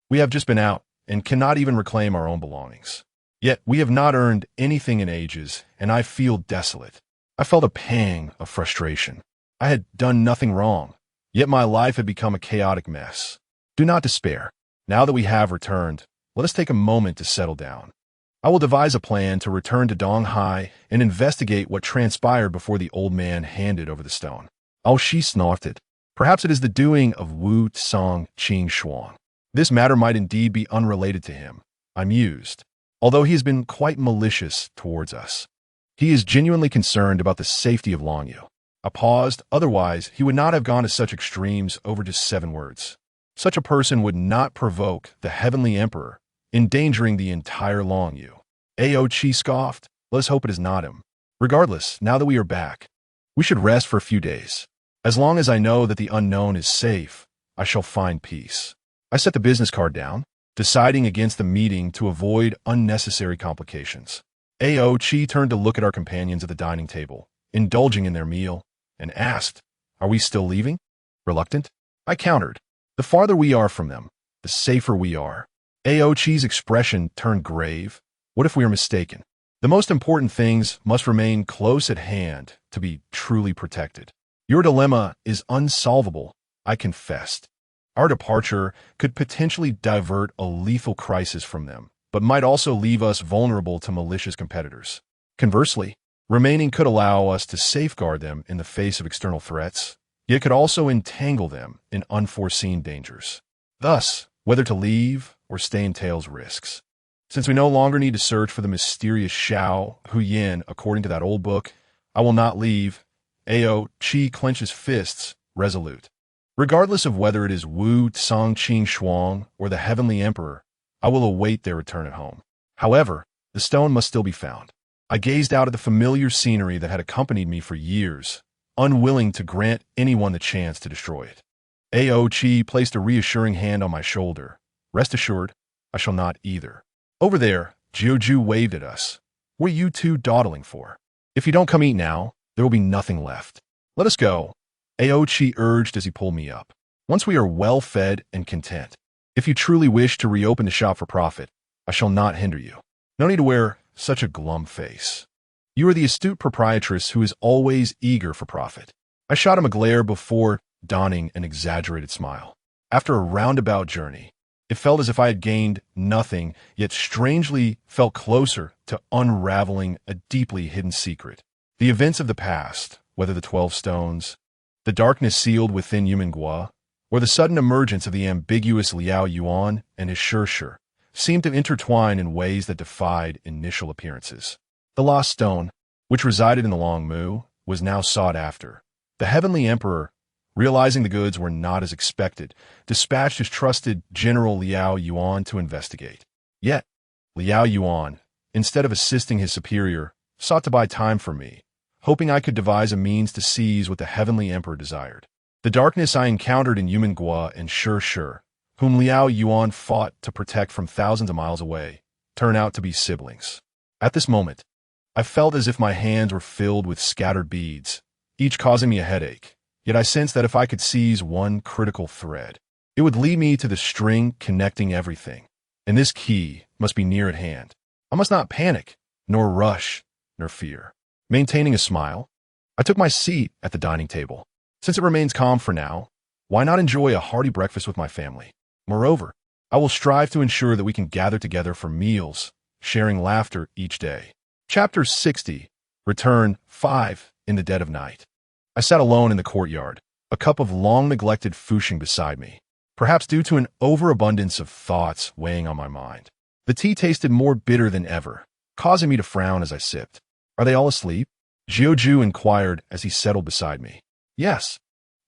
we have just been out and cannot even reclaim our own belongings. Yet we have not earned anything in ages, and I feel desolate. I felt a pang of frustration. I had done nothing wrong, yet my life had become a chaotic mess. Do not despair. Now that we have returned, let us take a moment to settle down. I will devise a plan to return to Donghai and investigate what transpired before the old man handed over the stone. She snorted. Perhaps it is the doing of Wu Song Qing Shuang. This matter might indeed be unrelated to him, I mused, although he has been quite malicious towards us. He is genuinely concerned about the safety of Longyu. I paused, otherwise he would not have gone to such extremes over just 7 words. Such a person would not provoke the heavenly emperor, endangering the entire Longyu. Aochi scoffed. Let us hope it is not him. Regardless, now that we are back, we should rest for a few days. As long as I know that the unknown is safe, I shall find peace. I set the business card down, deciding against the meeting to avoid unnecessary complications. Aochi turned to look at our companions at the dining table, indulging in their meal, and asked, are we still leaving? Reluctant? I countered. The farther we are from them, the safer we are. Aochi's expression turned grave. What if we are mistaken? The most important things must remain close at hand to be truly protected. Your dilemma is unsolvable, I confessed. Our departure could potentially divert a lethal crisis from them, but might also leave us vulnerable to malicious competitors. Conversely, remaining could allow us to safeguard them in the face of external threats, yet could also entangle them in unforeseen dangers. Thus, whether to leave or stay entails risks. Since we no longer need to search for the mysterious Xiao Hu Yan according to that old book, I will not leave. Ao Qi clenches fists, resolute. Regardless of whether it is Wu Tsongqing Shuang or the Heavenly Emperor, I will await their return at home. However, the stone must still be found. I gazed out at the familiar scenery that had accompanied me for years, unwilling to grant anyone the chance to destroy it. Ao Qi placed a reassuring hand on my shoulder. Rest assured, I shall not either. Over there, Jiuju waved at us. What are you two dawdling for? If you don't come eat now, there will be nothing left. Let us go, Ao Qi urged as he pulled me up. Once we are well fed and content. If you truly wish to reopen the shop for profit, I shall not hinder you. No need to wear such a glum face. You are the astute proprietress who is always eager for profit. I shot him a glare before donning an exaggerated smile. After a roundabout journey, it felt as if I had gained nothing, yet strangely felt closer to unraveling a deeply hidden secret. The events of the past, whether the 12 stones, the darkness sealed within Yumen Guo, or the sudden emergence of the ambiguous Liao Yuan and his Shir, seemed to intertwine in ways that defied initial appearances. The lost stone, which resided in the Long Mu, was now sought after. The Heavenly Emperor, realizing the goods were not as expected, dispatched his trusted General Liao Yuan to investigate. Yet, Liao Yuan, instead of assisting his superior, sought to buy time for me, hoping I could devise a means to seize what the Heavenly Emperor desired. The darkness I encountered in Yumen Guo and Shir, whom Liao Yuan fought to protect from thousands of miles away, turned out to be siblings. At this moment, I felt as if my hands were filled with scattered beads, each causing me a headache. Yet I sensed that if I could seize one critical thread, it would lead me to the string connecting everything. And this key must be near at hand. I must not panic, nor rush, nor fear. Maintaining a smile, I took my seat at the dining table. Since it remains calm for now, why not enjoy a hearty breakfast with my family? Moreover, I will strive to ensure that we can gather together for meals, sharing laughter each day. Chapter 60, Return 5, in the dead of night. I sat alone in the courtyard, a cup of long-neglected fushing beside me, perhaps due to an overabundance of thoughts weighing on my mind. The tea tasted more bitter than ever, causing me to frown as I sipped. Are they all asleep? Jiuju inquired as he settled beside me. Yes.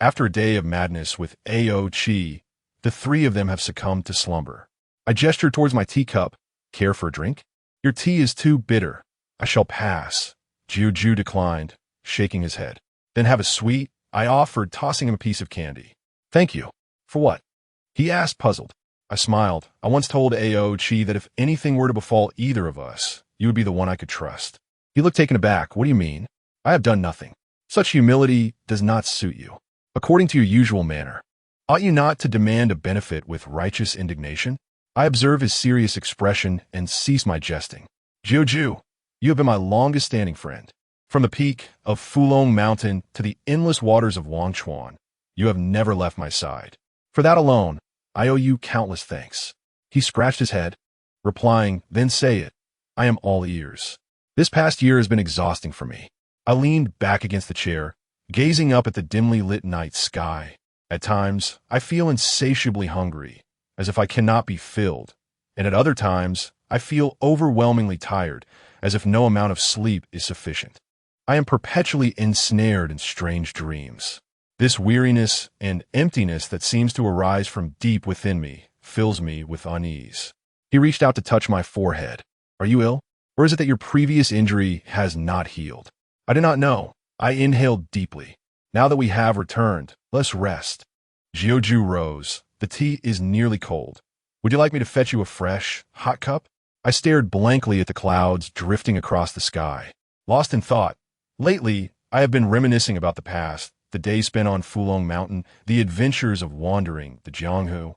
After a day of madness with Ao Qi, the three of them have succumbed to slumber. I gestured towards my teacup. Care for a drink? Your tea is too bitter. I shall pass. Jiuju declined, shaking his head. Then have a sweet, I offered, tossing him a piece of candy. Thank you. For what? He asked, puzzled. I smiled. I once told Ao Qi that if anything were to befall either of us, you would be the one I could trust. He looked taken aback. What do you mean? I have done nothing. Such humility does not suit you. According to your usual manner, ought you not to demand a benefit with righteous indignation? I observe his serious expression and cease my jesting. Jiuju, you have been my longest-standing friend. From the peak of Fulong Mountain to the endless waters of Wangchuan, you have never left my side. For that alone, I owe you countless thanks. He scratched his head, replying, then say it. I am all ears. This past year has been exhausting for me. I leaned back against the chair, gazing up at the dimly lit night sky. At times, I feel insatiably hungry, as if I cannot be filled, and at other times, I feel overwhelmingly tired, as if no amount of sleep is sufficient. I am perpetually ensnared in strange dreams. This weariness and emptiness that seems to arise from deep within me fills me with unease. He reached out to touch my forehead. Are you ill? Or is it that your previous injury has not healed? I do not know. I inhaled deeply. Now that we have returned, let's rest. Jiuju rose. The tea is nearly cold. Would you like me to fetch you a fresh, hot cup? I stared blankly at the clouds drifting across the sky, lost in thought. Lately, I have been reminiscing about the past, the days spent on Fulong Mountain, the adventures of wandering the Jianghu,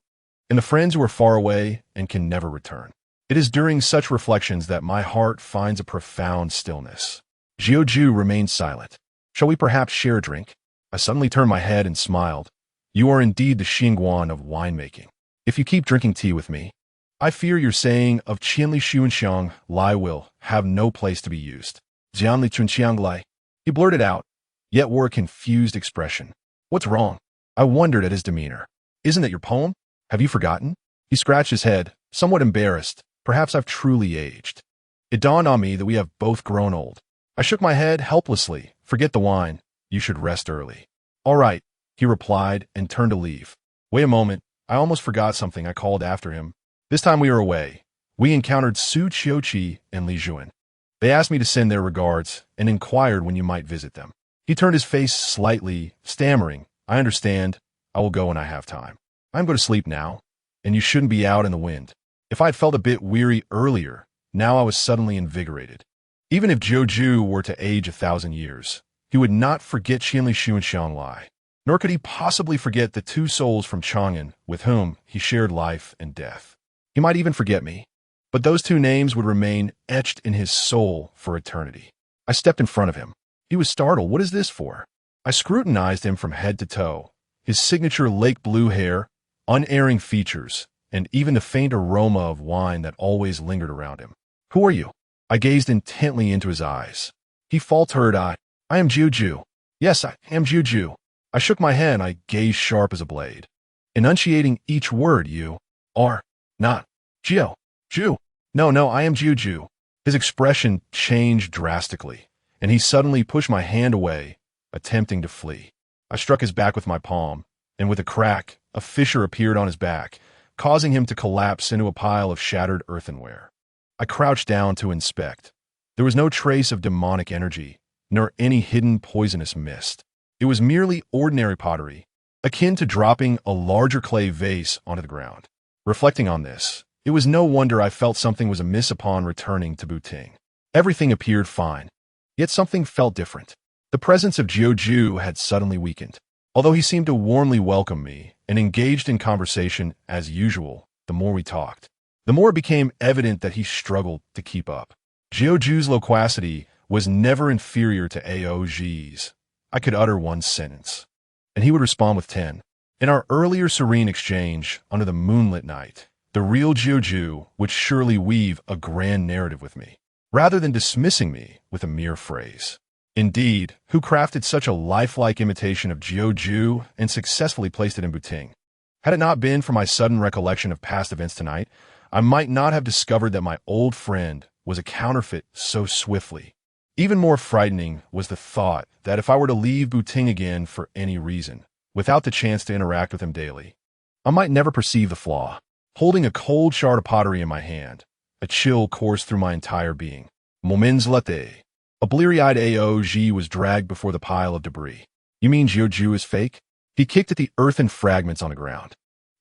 and the friends who are far away and can never return. It is during such reflections that my heart finds a profound stillness. Jiuju remained silent. Shall we perhaps share a drink? I suddenly turned my head and smiled. You are indeed the Xinguan of winemaking. If you keep drinking tea with me, I fear your saying of Qianli Xuanxiang Lai will have no place to be used. Jianli Chunxiang Lai. He blurted out, yet wore a confused expression. What's wrong? I wondered at his demeanor. Isn't it your poem? Have you forgotten? He scratched his head, somewhat embarrassed. Perhaps I've truly aged. It dawned on me that we have both grown old. I shook my head helplessly. Forget the wine. You should rest early. All right, he replied and turned to leave. Wait a moment. I almost forgot something. I called after him. This time we were away. We encountered Su Qiuqi and Li Juan. They asked me to send their regards and inquired when you might visit them. He turned his face slightly, stammering, I understand. I will go when I have time. I'm going to sleep now, and you shouldn't be out in the wind. If I had felt a bit weary earlier, now I was suddenly invigorated. Even if Zhou were to age 1,000 years, he would not forget Xianli Shu and Xianglai, nor could he possibly forget the two souls from Chang'an with whom he shared life and death. He might even forget me, but those two names would remain etched in his soul for eternity. I stepped in front of him. He was startled. What is this for? I scrutinized him from head to toe. His signature lake blue hair, unerring features, and even the faint aroma of wine that always lingered around him. Who are you? I gazed intently into his eyes. He faltered, I am Zhu. Yes, I am Zhu. I shook my head and I gazed sharp as a blade, enunciating each word. You are not Zhu. No, I am Zhu. His expression changed drastically, and he suddenly pushed my hand away, attempting to flee. I struck his back with my palm, and with a crack, a fissure appeared on his back, causing him to collapse into a pile of shattered earthenware. I crouched down to inspect. There was no trace of demonic energy, nor any hidden poisonous mist. It was merely ordinary pottery, akin to dropping a larger clay vase onto the ground. Reflecting on this, it was no wonder I felt something was amiss upon returning to Buting. Everything appeared fine, yet something felt different. The presence of Zhu had suddenly weakened. Although he seemed to warmly welcome me and engaged in conversation as usual, the more we talked, the more it became evident that he struggled to keep up. Zhu's loquacity was never inferior to Ao's. I could utter one sentence, and he would respond with 10. In our earlier serene exchange under the moonlit night, the real Zhu would surely weave a grand narrative with me, rather than dismissing me with a mere phrase. Indeed, who crafted such a lifelike imitation of Zhu and successfully placed it in Buting? Had it not been for my sudden recollection of past events tonight, I might not have discovered that my old friend was a counterfeit so swiftly. Even more frightening was the thought that if I were to leave Buting again for any reason, without the chance to interact with him daily, I might never perceive the flaw. Holding a cold shard of pottery in my hand, a chill coursed through my entire being. Moments later, a bleary-eyed Aog was dragged before the pile of debris. You mean Zhu is fake? He kicked at the earthen fragments on the ground.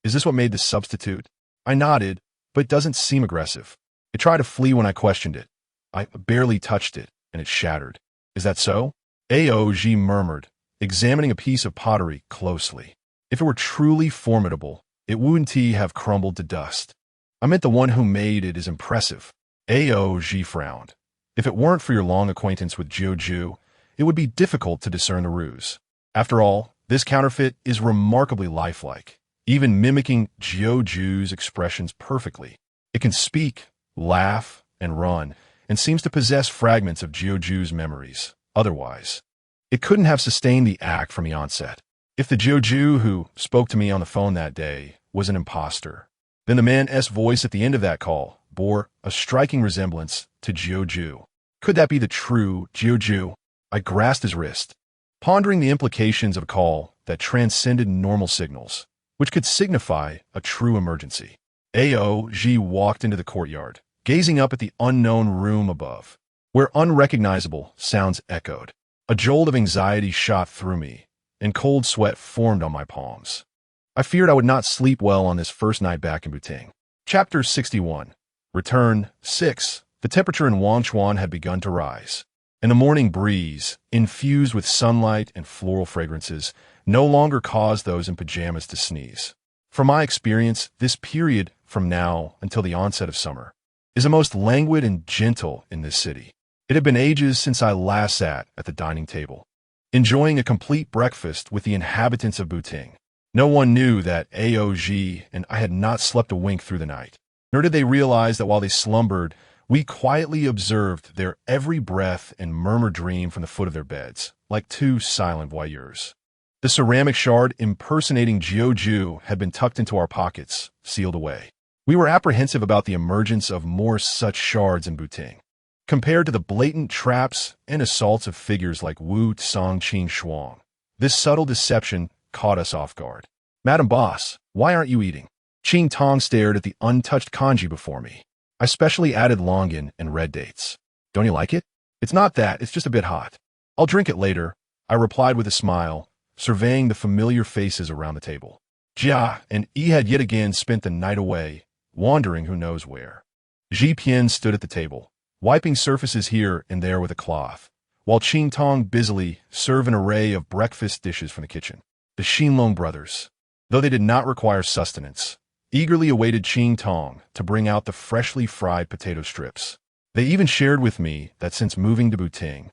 Is this what made the substitute? I nodded, but it doesn't seem aggressive. It tried to flee when I questioned it. I barely touched it, and it shattered. Is that so? Aog murmured, examining a piece of pottery closely. If it were truly formidable, it wouldn't have crumbled to dust. I meant the one who made it is impressive. Aog frowned. If it weren't for your long acquaintance with Zhu, it would be difficult to discern the ruse. After all, this counterfeit is remarkably lifelike, even mimicking Zhu's expressions perfectly. It can speak, laugh, and run, and seems to possess fragments of Zhu's memories. Otherwise, it couldn't have sustained the act from the onset. If the Zhu who spoke to me on the phone that day was an imposter, then the man's voice at the end of that call bore a striking resemblance to Zhu. Could that be the true Zhu? I grasped his wrist, pondering the implications of a call that transcended normal signals, which could signify a true emergency. Aog walked into the courtyard, gazing up at the unknown room above, where unrecognizable sounds echoed. A jolt of anxiety shot through me, and cold sweat formed on my palms. I feared I would not sleep well on this first night back in Buting. Chapter 61. Return 6. The temperature in Wangchuan had begun to rise, and the morning breeze, infused with sunlight and floral fragrances, no longer caused those in pajamas to sneeze. From my experience, this period from now until the onset of summer is the most languid and gentle in this city. It had been ages since I last sat at the dining table, enjoying a complete breakfast with the inhabitants of Buting. No one knew that Aog and I had not slept a wink through the night, nor did they realize that while they slumbered, we quietly observed their every breath and murmured dream from the foot of their beds, like two silent voyeurs. The ceramic shard impersonating Zhu had been tucked into our pockets, sealed away. We were apprehensive about the emergence of more such shards in Buting. Compared to the blatant traps and assaults of figures like Wu Tsongqing Shuang, this subtle deception caught us off guard. "Madam Boss, why aren't you eating?" Qing Tong stared at the untouched kanji before me. "I specially added longan and red dates. Don't you like it?" "It's not that, it's just a bit hot. I'll drink it later," I replied with a smile, surveying the familiar faces around the table. Jia and Yi had yet again spent the night away, wandering who knows where. Ji Pian stood at the table, wiping surfaces here and there with a cloth, while Qing Tong busily served an array of breakfast dishes from the kitchen. The Xinlong brothers, though they did not require sustenance, eagerly awaited Qing Tong to bring out the freshly fried potato strips. They even shared with me that since moving to Buting,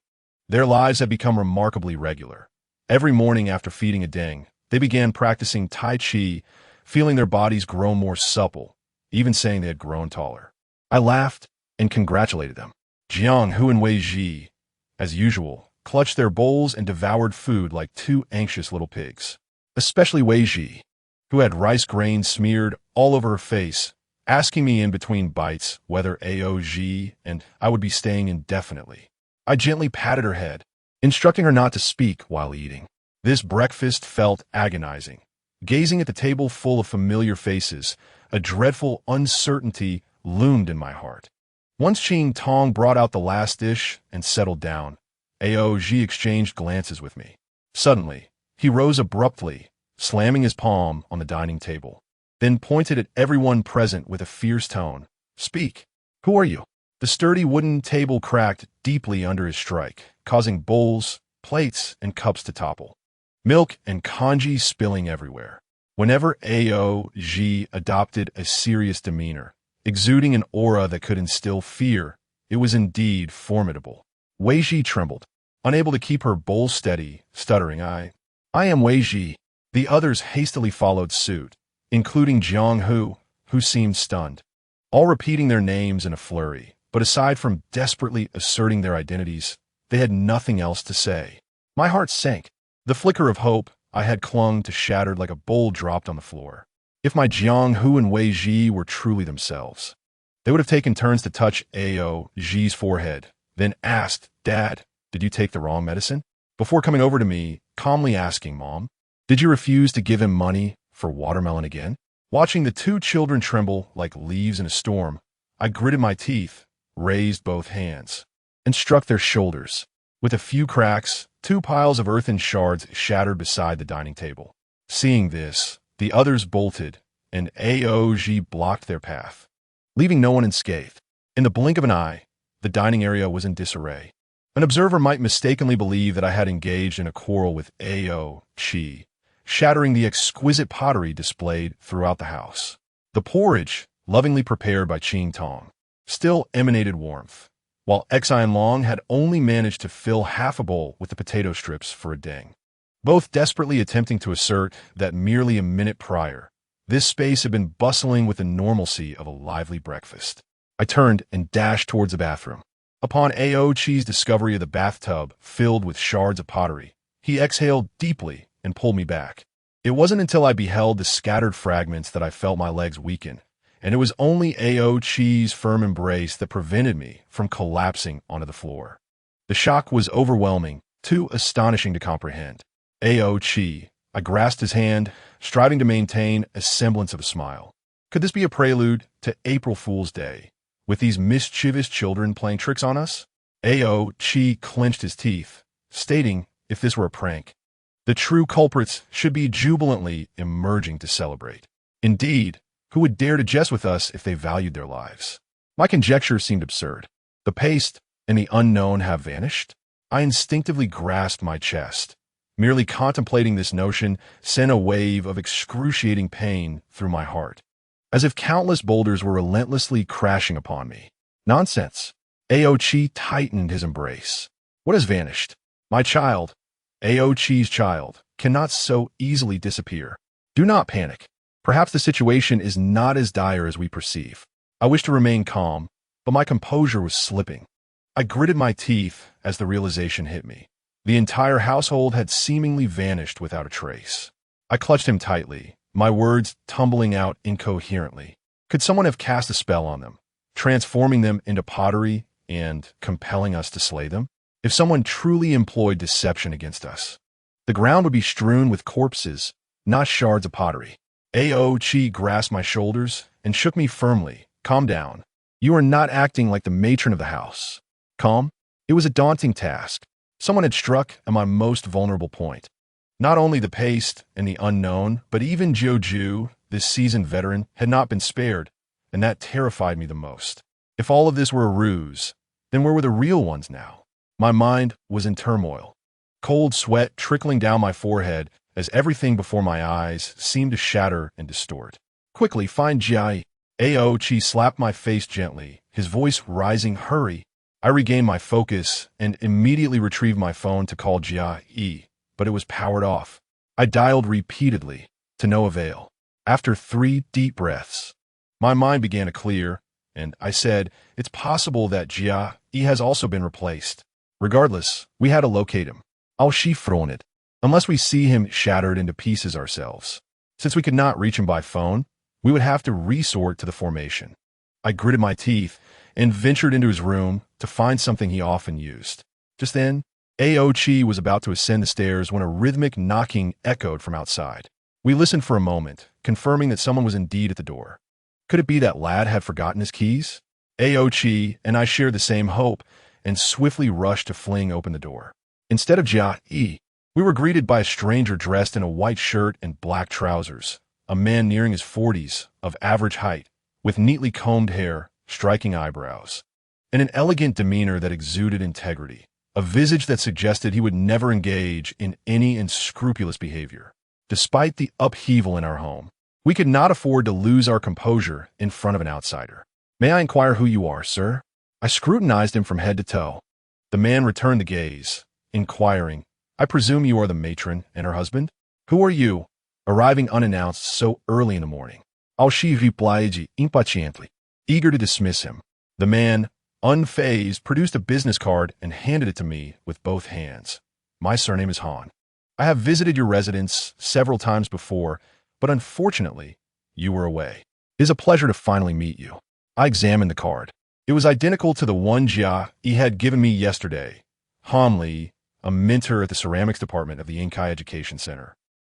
their lives had become remarkably regular. Every morning after feeding a ding, they began practicing Tai Chi, feeling their bodies grow more supple, even saying they had grown taller. I laughed and congratulated them. Jiang Hu and Wei Ji, as usual, clutched their bowls and devoured food like two anxious little pigs. Especially Wei Ji, who had rice grains smeared all over her face, asking me in between bites whether AOG and I would be staying indefinitely. I gently patted her head, instructing her not to speak while eating. This breakfast felt agonizing. Gazing at the table full of familiar faces, a dreadful uncertainty loomed in my heart. Once Qing Tong brought out the last dish and settled down, AOG exchanged glances with me. Suddenly, he rose abruptly, slamming his palm on the dining table, then pointed at everyone present with a fierce tone. "Speak. Who are you?" The sturdy wooden table cracked deeply under his strike, causing bowls, plates, and cups to topple. Milk and kanji spilling everywhere. Whenever AOG adopted a serious demeanor, exuding an aura that could instill fear, it was indeed formidable. Wei Ji trembled, unable to keep her bowl steady, stuttering, I am Wei Ji." The others hastily followed suit, including Jiang Hu, who seemed stunned, all repeating their names in a flurry, but aside from desperately asserting their identities, they had nothing else to say. My heart sank. The flicker of hope I had clung to shattered like a bowl dropped on the floor. If my Jiang Hu and Wei Ji were truly themselves, they would have taken turns to touch AOG's forehead, then asked, "Dad, did you take the wrong medicine?" Before coming over to me, calmly asking, "Mom, did you refuse to give him money for watermelon again?" Watching the two children tremble like leaves in a storm, I gritted my teeth, raised both hands, and struck their shoulders. With a few cracks, two piles of earthen shards shattered beside the dining table. Seeing this, the others bolted, and AOG blocked their path, leaving no one unscathed. In the blink of an eye, the dining area was in disarray. An observer might mistakenly believe that I had engaged in a quarrel with AOG, shattering the exquisite pottery displayed throughout the house. The porridge, lovingly prepared by Qing Tong, still emanated warmth, while Ximeiyouhai had only managed to fill half a bowl with the potato strips for a ding. Both desperately attempting to assert that merely a minute prior, this space had been bustling with the normalcy of a lively breakfast. I turned and dashed towards the bathroom. Upon AOG's discovery of the bathtub filled with shards of pottery, he exhaled deeply and pulled me back. It wasn't until I beheld the scattered fragments that I felt my legs weaken, and it was only AOG's firm embrace that prevented me from collapsing onto the floor. The shock was overwhelming, too astonishing to comprehend. AOG, I grasped his hand, striving to maintain a semblance of a smile. Could this be a prelude to April Fool's Day, with these mischievous children playing tricks on us? AOG clenched his teeth, stating if this were a prank, the true culprits should be jubilantly emerging to celebrate. Indeed, who would dare to jest with us if they valued their lives? My conjecture seemed absurd. The paste and the unknown have vanished? I instinctively grasped my chest. Merely contemplating this notion sent a wave of excruciating pain through my heart, as if countless boulders were relentlessly crashing upon me. Nonsense. Aochi tightened his embrace. What has vanished? My child, Aochi's child, cannot so easily disappear. Do not panic. Perhaps the situation is not as dire as we perceive. I wished to remain calm, but my composure was slipping. I gritted my teeth as the realization hit me. The entire household had seemingly vanished without a trace. I clutched him tightly, my words tumbling out incoherently. Could someone have cast a spell on them, transforming them into pottery and compelling us to slay them? If someone truly employed deception against us, the ground would be strewn with corpses, not shards of pottery. Ao Chi grasped my shoulders and shook me firmly. Calm down. You are not acting like the matron of the house. Calm? It was a daunting task. Someone had struck at my most vulnerable point. Not only the paste and the unknown, but even Joju, this seasoned veteran, had not been spared, and that terrified me the most. If all of this were a ruse, then where were the real ones now? My mind was in turmoil. Cold sweat trickling down my forehead as everything before my eyes seemed to shatter and distort. Quickly, find Jai. Ao Chi slapped my face gently, his voice rising. Hurry. I regained my focus and immediately retrieved my phone to call Jia, but it was powered off. I dialed repeatedly, to no avail. After 3 deep breaths, my mind began to clear, and I said, it's possible that Jia has also been replaced. Regardless, we had to locate him. I'll chiffon it, unless we see him shattered into pieces ourselves. Since we could not reach him by phone, we would have to resort to the formation. I gritted my teeth and ventured into his room to find something he often used. Just then, Ao Chi was about to ascend the stairs when a rhythmic knocking echoed from outside. We listened for a moment, confirming that someone was indeed at the door. Could it be that lad had forgotten his keys? Ao Chi and I shared the same hope and swiftly rushed to fling open the door. Instead of Jia, we were greeted by a stranger dressed in a white shirt and black trousers, a man nearing his 40s, of average height, with neatly combed hair, striking eyebrows, and an elegant demeanor that exuded integrity, a visage that suggested he would never engage in any unscrupulous behavior. Despite the upheaval in our home, we could not afford to lose our composure in front of an outsider. May I inquire who you are, sir? I scrutinized him from head to toe. The man returned the gaze, inquiring, I presume you are the matron and her husband? Who are you, arriving unannounced so early in the morning? She replied impatiently, eager to dismiss him. The man, unfazed, produced a business card and handed it to me with both hands. My surname is Han. I have visited your residence several times before, but unfortunately, you were away. It is a pleasure to finally meet you. I examined the card. It was identical to the one Jia he had given me yesterday. Han Li, a mentor at the ceramics department of the Yingkai Education Center.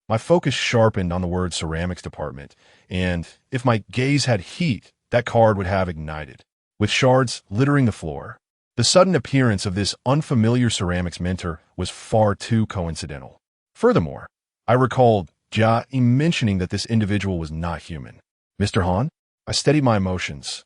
My focus sharpened on the word ceramics department, and if my gaze had heat, that card would have ignited. With shards littering the floor, the sudden appearance of this unfamiliar ceramics mentor was far too coincidental. Furthermore, I recalled Jia mentioning that this individual was not human. Mr. Han? I steadied my emotions.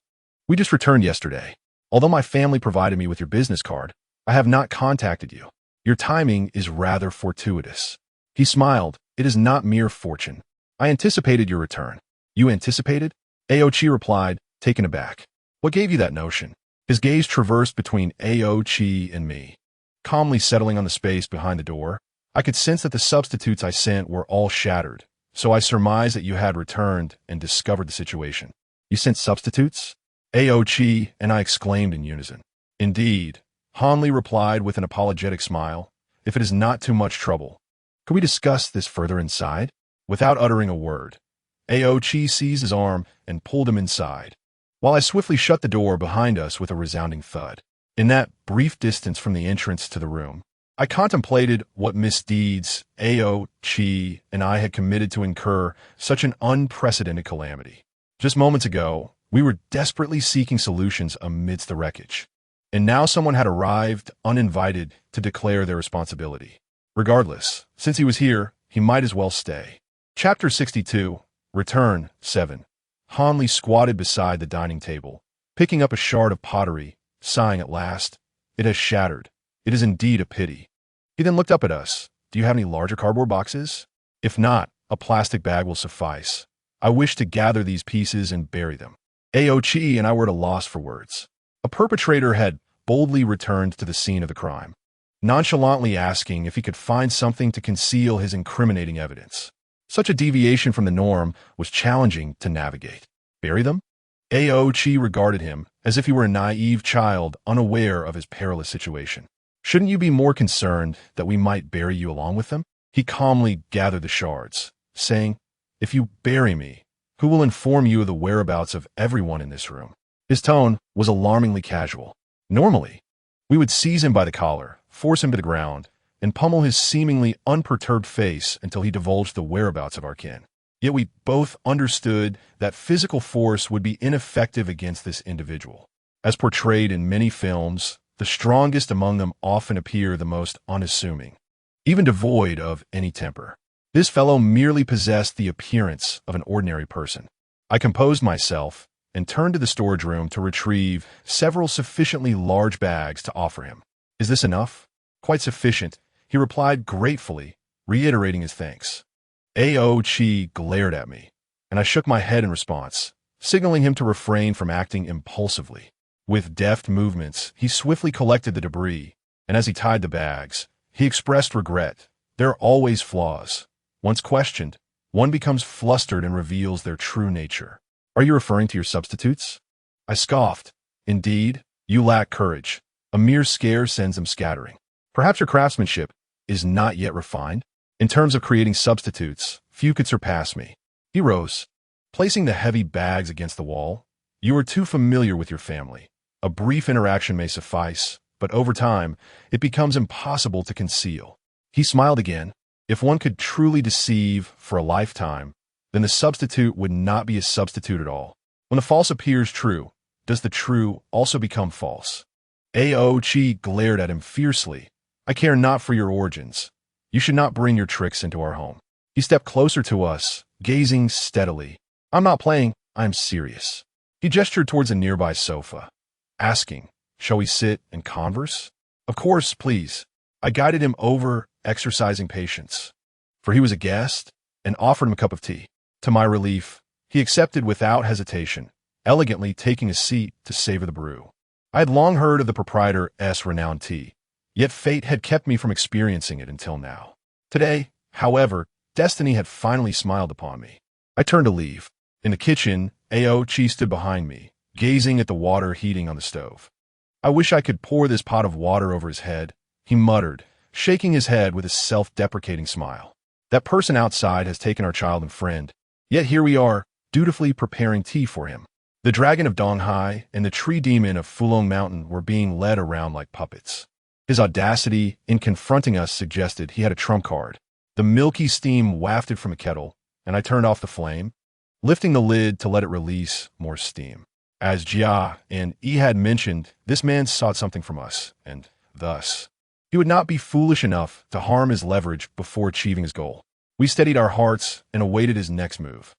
We just returned yesterday. Although my family provided me with your business card, I have not contacted you. Your timing is rather fortuitous. He smiled. It is not mere fortune. I anticipated your return. You anticipated? Ao Chi replied, taken aback. What gave you that notion? His gaze traversed between Ao Chi and me. Calmly settling on the space behind the door, I could sense that the substitutes I sent were all shattered, so I surmised that you had returned and discovered the situation. You sent substitutes? Ao Chi and I exclaimed in unison. Indeed, Han Li replied with an apologetic smile. If it is not too much trouble, could we discuss this further inside? Without uttering a word, Ao Chi seized his arm and pulled him inside, while I swiftly shut the door behind us with a resounding thud. In that brief distance from the entrance to the room, I contemplated what misdeeds Ao Chi and I had committed to incur such an unprecedented calamity. Just moments ago, we were desperately seeking solutions amidst the wreckage, and now someone had arrived uninvited to declare their responsibility. Regardless, since he was here, he might as well stay. Chapter 62, Return 7. Han Li squatted beside the dining table, picking up a shard of pottery, sighing at last. It has shattered. It is indeed a pity. He then looked up at us. Do you have any larger cardboard boxes? If not, a plastic bag will suffice. I wish to gather these pieces and bury them. Ao Chi and I were at a loss for words. A perpetrator had boldly returned to the scene of the crime, nonchalantly asking if he could find something to conceal his incriminating evidence. Such a deviation from the norm was challenging to navigate. Bury them? Ao Chi regarded him as if he were a naive child unaware of his perilous situation. Shouldn't you be more concerned that we might bury you along with them? He calmly gathered the shards, saying, if you bury me, who will inform you of the whereabouts of everyone in this room. His tone was alarmingly casual. Normally, we would seize him by the collar, force him to the ground, and pummel his seemingly unperturbed face until he divulged the whereabouts of our kin. Yet we both understood that physical force would be ineffective against this individual. As portrayed in many films, the strongest among them often appear the most unassuming, even devoid of any temper. This fellow merely possessed the appearance of an ordinary person. I composed myself and turned to the storage room to retrieve several sufficiently large bags to offer him. "Is this enough?" "Quite sufficient," he replied gratefully, reiterating his thanks. A.O. Chi glared at me, and I shook my head in response, signaling him to refrain from acting impulsively. With deft movements, he swiftly collected the debris, and as he tied the bags, he expressed regret. There are always flaws. Once questioned, one becomes flustered and reveals their true nature. "Are you referring to your substitutes?" I scoffed. "Indeed, you lack courage. A mere scare sends them scattering. Perhaps your craftsmanship is not yet refined. In terms of creating substitutes, few could surpass me." He rose, placing the heavy bags against the wall. "You are too familiar with your family. A brief interaction may suffice, but over time, it becomes impossible to conceal." He smiled again. If one could truly deceive for a lifetime, then the substitute would not be a substitute at all. When the false appears true, does the true also become false? A.O. Chi glared at him fiercely. "I care not for your origins. You should not bring your tricks into our home." He stepped closer to us, gazing steadily. "I'm not playing, I'm serious." He gestured towards a nearby sofa, asking, "Shall we sit and converse?" "Of course, please." I guided him over, exercising patience, for he was a guest, and offered him a cup of tea. To my relief, he accepted without hesitation, elegantly taking a seat to savor the brew. I had long heard of the proprietress' renowned tea, yet fate had kept me from experiencing it until now. Today, however, destiny had finally smiled upon me. I turned to leave. In the kitchen, A.O. Chi stood behind me, gazing at the water heating on the stove. "I wish I could pour this pot of water over his head," he muttered, shaking his head with a self-deprecating smile. "That person outside has taken our child and friend, yet here we are, dutifully preparing tea for him." The dragon of Donghai and the tree demon of Fulong Mountain were being led around like puppets. His audacity in confronting us suggested he had a trump card. The milky steam wafted from the kettle, and I turned off the flame, lifting the lid to let it release more steam. As Jia and Yi had mentioned, this man sought something from us, and thus, he would not be foolish enough to harm his leverage before achieving his goal. We steadied our hearts and awaited his next move.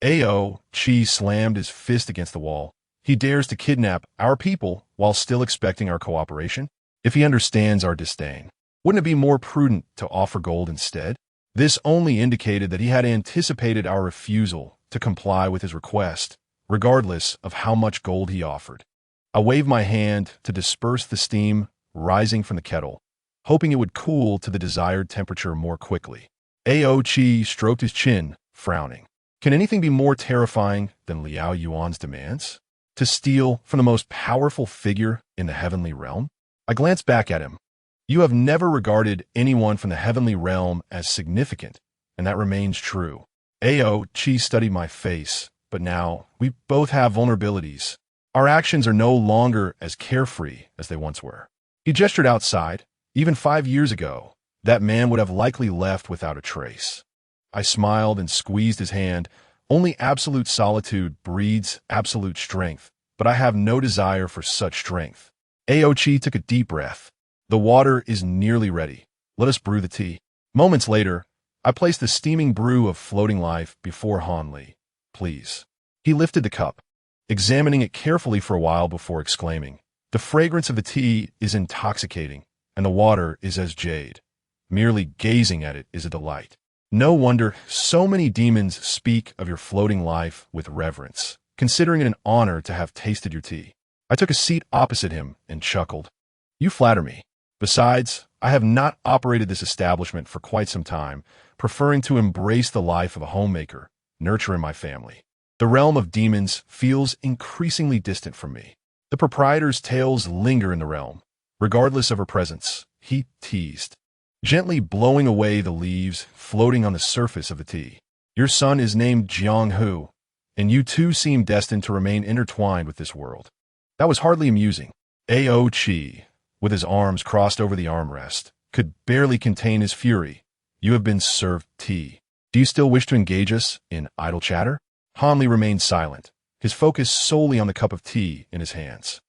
A.O. Chi slammed his fist against the wall. He dares to kidnap our people while still expecting our cooperation? If he understands our disdain, wouldn't it be more prudent to offer gold instead? This only indicated that he had anticipated our refusal to comply with his request, regardless of how much gold he offered. I waved my hand to disperse the steam rising from the kettle, hoping it would cool to the desired temperature more quickly. A.O. Chi stroked his chin, frowning. Can anything be more terrifying than Liao Yuan's demands? To steal from the most powerful figure in the heavenly realm? I glanced back at him. You have never regarded anyone from the heavenly realm as significant, and that remains true. A.O. Chi studied my face, but now we both have vulnerabilities. Our actions are no longer as carefree as they once were. He gestured outside. Even 5 years ago, that man would have likely left without a trace. I smiled and squeezed his hand. Only absolute solitude breeds absolute strength, but I have no desire for such strength. A.O. Chi took a deep breath. The water is nearly ready. Let us brew the tea. Moments later, I placed the steaming brew of floating life before Han Li. Please. He lifted the cup, examining it carefully for a while before exclaiming, "The fragrance of the tea is intoxicating, and the water is as jade. Merely gazing at it is a delight. No wonder so many demons speak of your floating life with reverence, considering it an honor to have tasted your tea." I took a seat opposite him and chuckled. "You flatter me. Besides, I have not operated this establishment for quite some time, preferring to embrace the life of a homemaker, nurturing my family. The realm of demons feels increasingly distant from me. The proprietor's tales linger in the realm, regardless of her presence," he teased, gently blowing away the leaves floating on the surface of the tea. "Your son is named Jiang Hu. and you two seem destined to remain intertwined with this world. That was hardly amusing. A.O. Chi, with his arms crossed over the armrest, could barely contain his fury. You have been served tea. Do you still wish to engage us in idle chatter? Hanli remained silent, his focus solely on the cup of tea in his hands.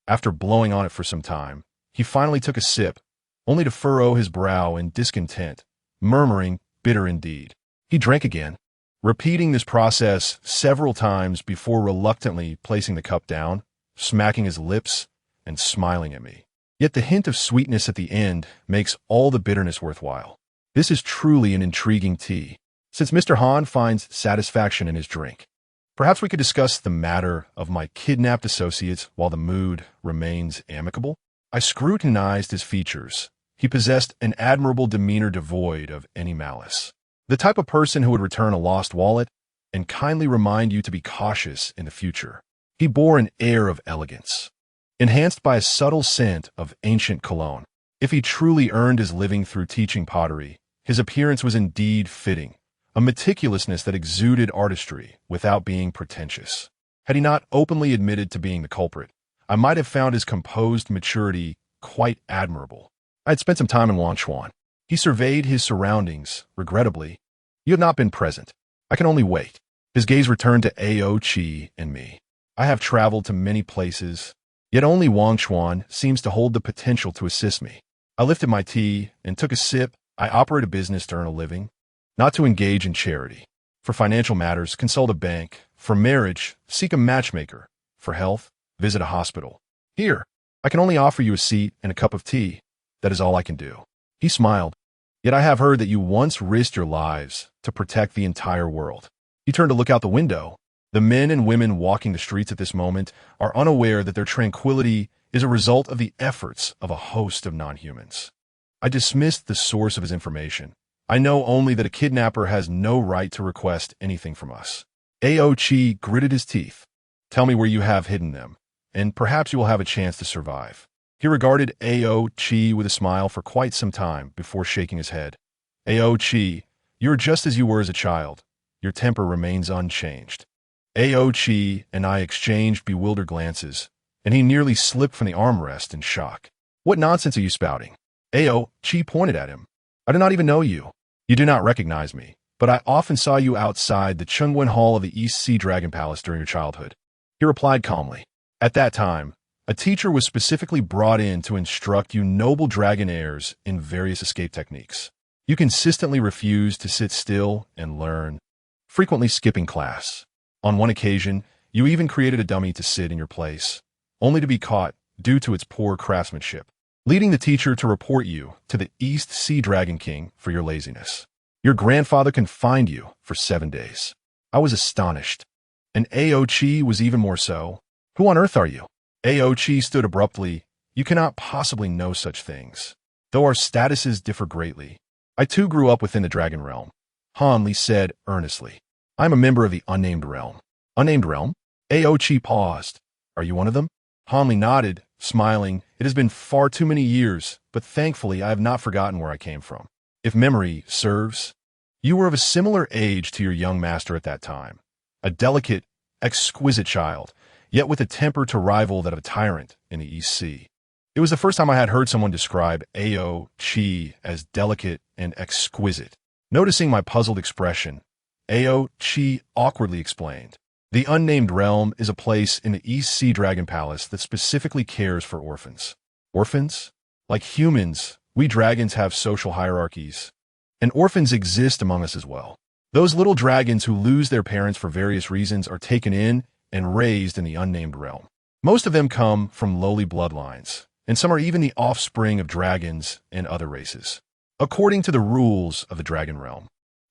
After blowing on it for some time, he finally took a sip, only to furrow his brow in discontent, murmuring, "Bitter indeed." He drank again, repeating this process several times before reluctantly placing the cup down, smacking his lips, and smiling at me. Yet the hint of sweetness at the end makes all the bitterness worthwhile. This is truly an intriguing tea, since Mr. Han finds satisfaction in his drink. Perhaps we could discuss the matter of my kidnapped associates while the mood remains amicable. I scrutinized his features. He possessed an admirable demeanor devoid of any malice. The type of person who would return a lost wallet and kindly remind you to be cautious in the future. He bore an air of elegance, enhanced by a subtle scent of ancient cologne. If he truly earned his living through teaching pottery, his appearance was indeed fitting, a meticulousness that exuded artistry without being pretentious. Had he not openly admitted to being the culprit, I might have found his composed maturity quite admirable. I had spent some time in Wangchuan. He surveyed his surroundings, regrettably. You have not been present. I can only wait. His gaze returned to A.O. Chi and me. I have traveled to many places, yet only Wangchuan seems to hold the potential to assist me. I lifted my tea and took a sip. I operate a business to earn a living, not to engage in charity. For financial matters, consult a bank. For marriage, seek a matchmaker. For health, visit a hospital. Here, I can only offer you a seat and a cup of tea. That is all I can do. He smiled. Yet I have heard that you once risked your lives to protect the entire world. He turned to look out the window. The men and women walking the streets at this moment are unaware that their tranquility is a result of the efforts of a host of non-humans. I dismissed the source of his information. I know only that a kidnapper has no right to request anything from us. A.O. Chi gritted his teeth. Tell me where you have hidden them, and perhaps you will have a chance to survive. He regarded A.O. Chi with a smile for quite some time before shaking his head. A.O. Chi, you are just as you were as a child. Your temper remains unchanged. A.O. Chi and I exchanged bewildered glances, and he nearly slipped from the armrest in shock. What nonsense are you spouting? A.O. Chi pointed at him. I do not even know you. You do not recognize me, but I often saw you outside the Chungwen Hall of the East Sea Dragon Palace during your childhood. He replied calmly. At that time, a teacher was specifically brought in to instruct you noble dragon heirs in various escape techniques. You consistently refused to sit still and learn, frequently skipping class. On one occasion, you even created a dummy to sit in your place, only to be caught due to its poor craftsmanship, leading the teacher to report you to the East Sea Dragon King for your laziness. Your grandfather confined you for 7 days. I was astonished, and A.O. Chi was even more so. Who on earth are you? A.O. Chi stood abruptly. You cannot possibly know such things. Though our statuses differ greatly, I too grew up within the dragon realm. Hanli said earnestly. I am a member of the unnamed realm. Unnamed realm? A.O. Chi paused. Are you one of them? Hanli nodded, smiling. It has been far too many years, but thankfully I have not forgotten where I came from. If memory serves, you were of a similar age to your young master at that time. A delicate, exquisite child, yet with a temper to rival that of a tyrant in the East Sea. It was the first time I had heard someone describe A.O. Chi as delicate and exquisite. Noticing my puzzled expression, A.O. Chi awkwardly explained. The unnamed realm is a place in the East Sea Dragon Palace that specifically cares for orphans. Orphans? Like humans, we dragons have social hierarchies, and orphans exist among us as well. Those little dragons who lose their parents for various reasons are taken in and raised in the unnamed realm. Most of them come from lowly bloodlines, and some are even the offspring of dragons and other races. According to the rules of the dragon realm,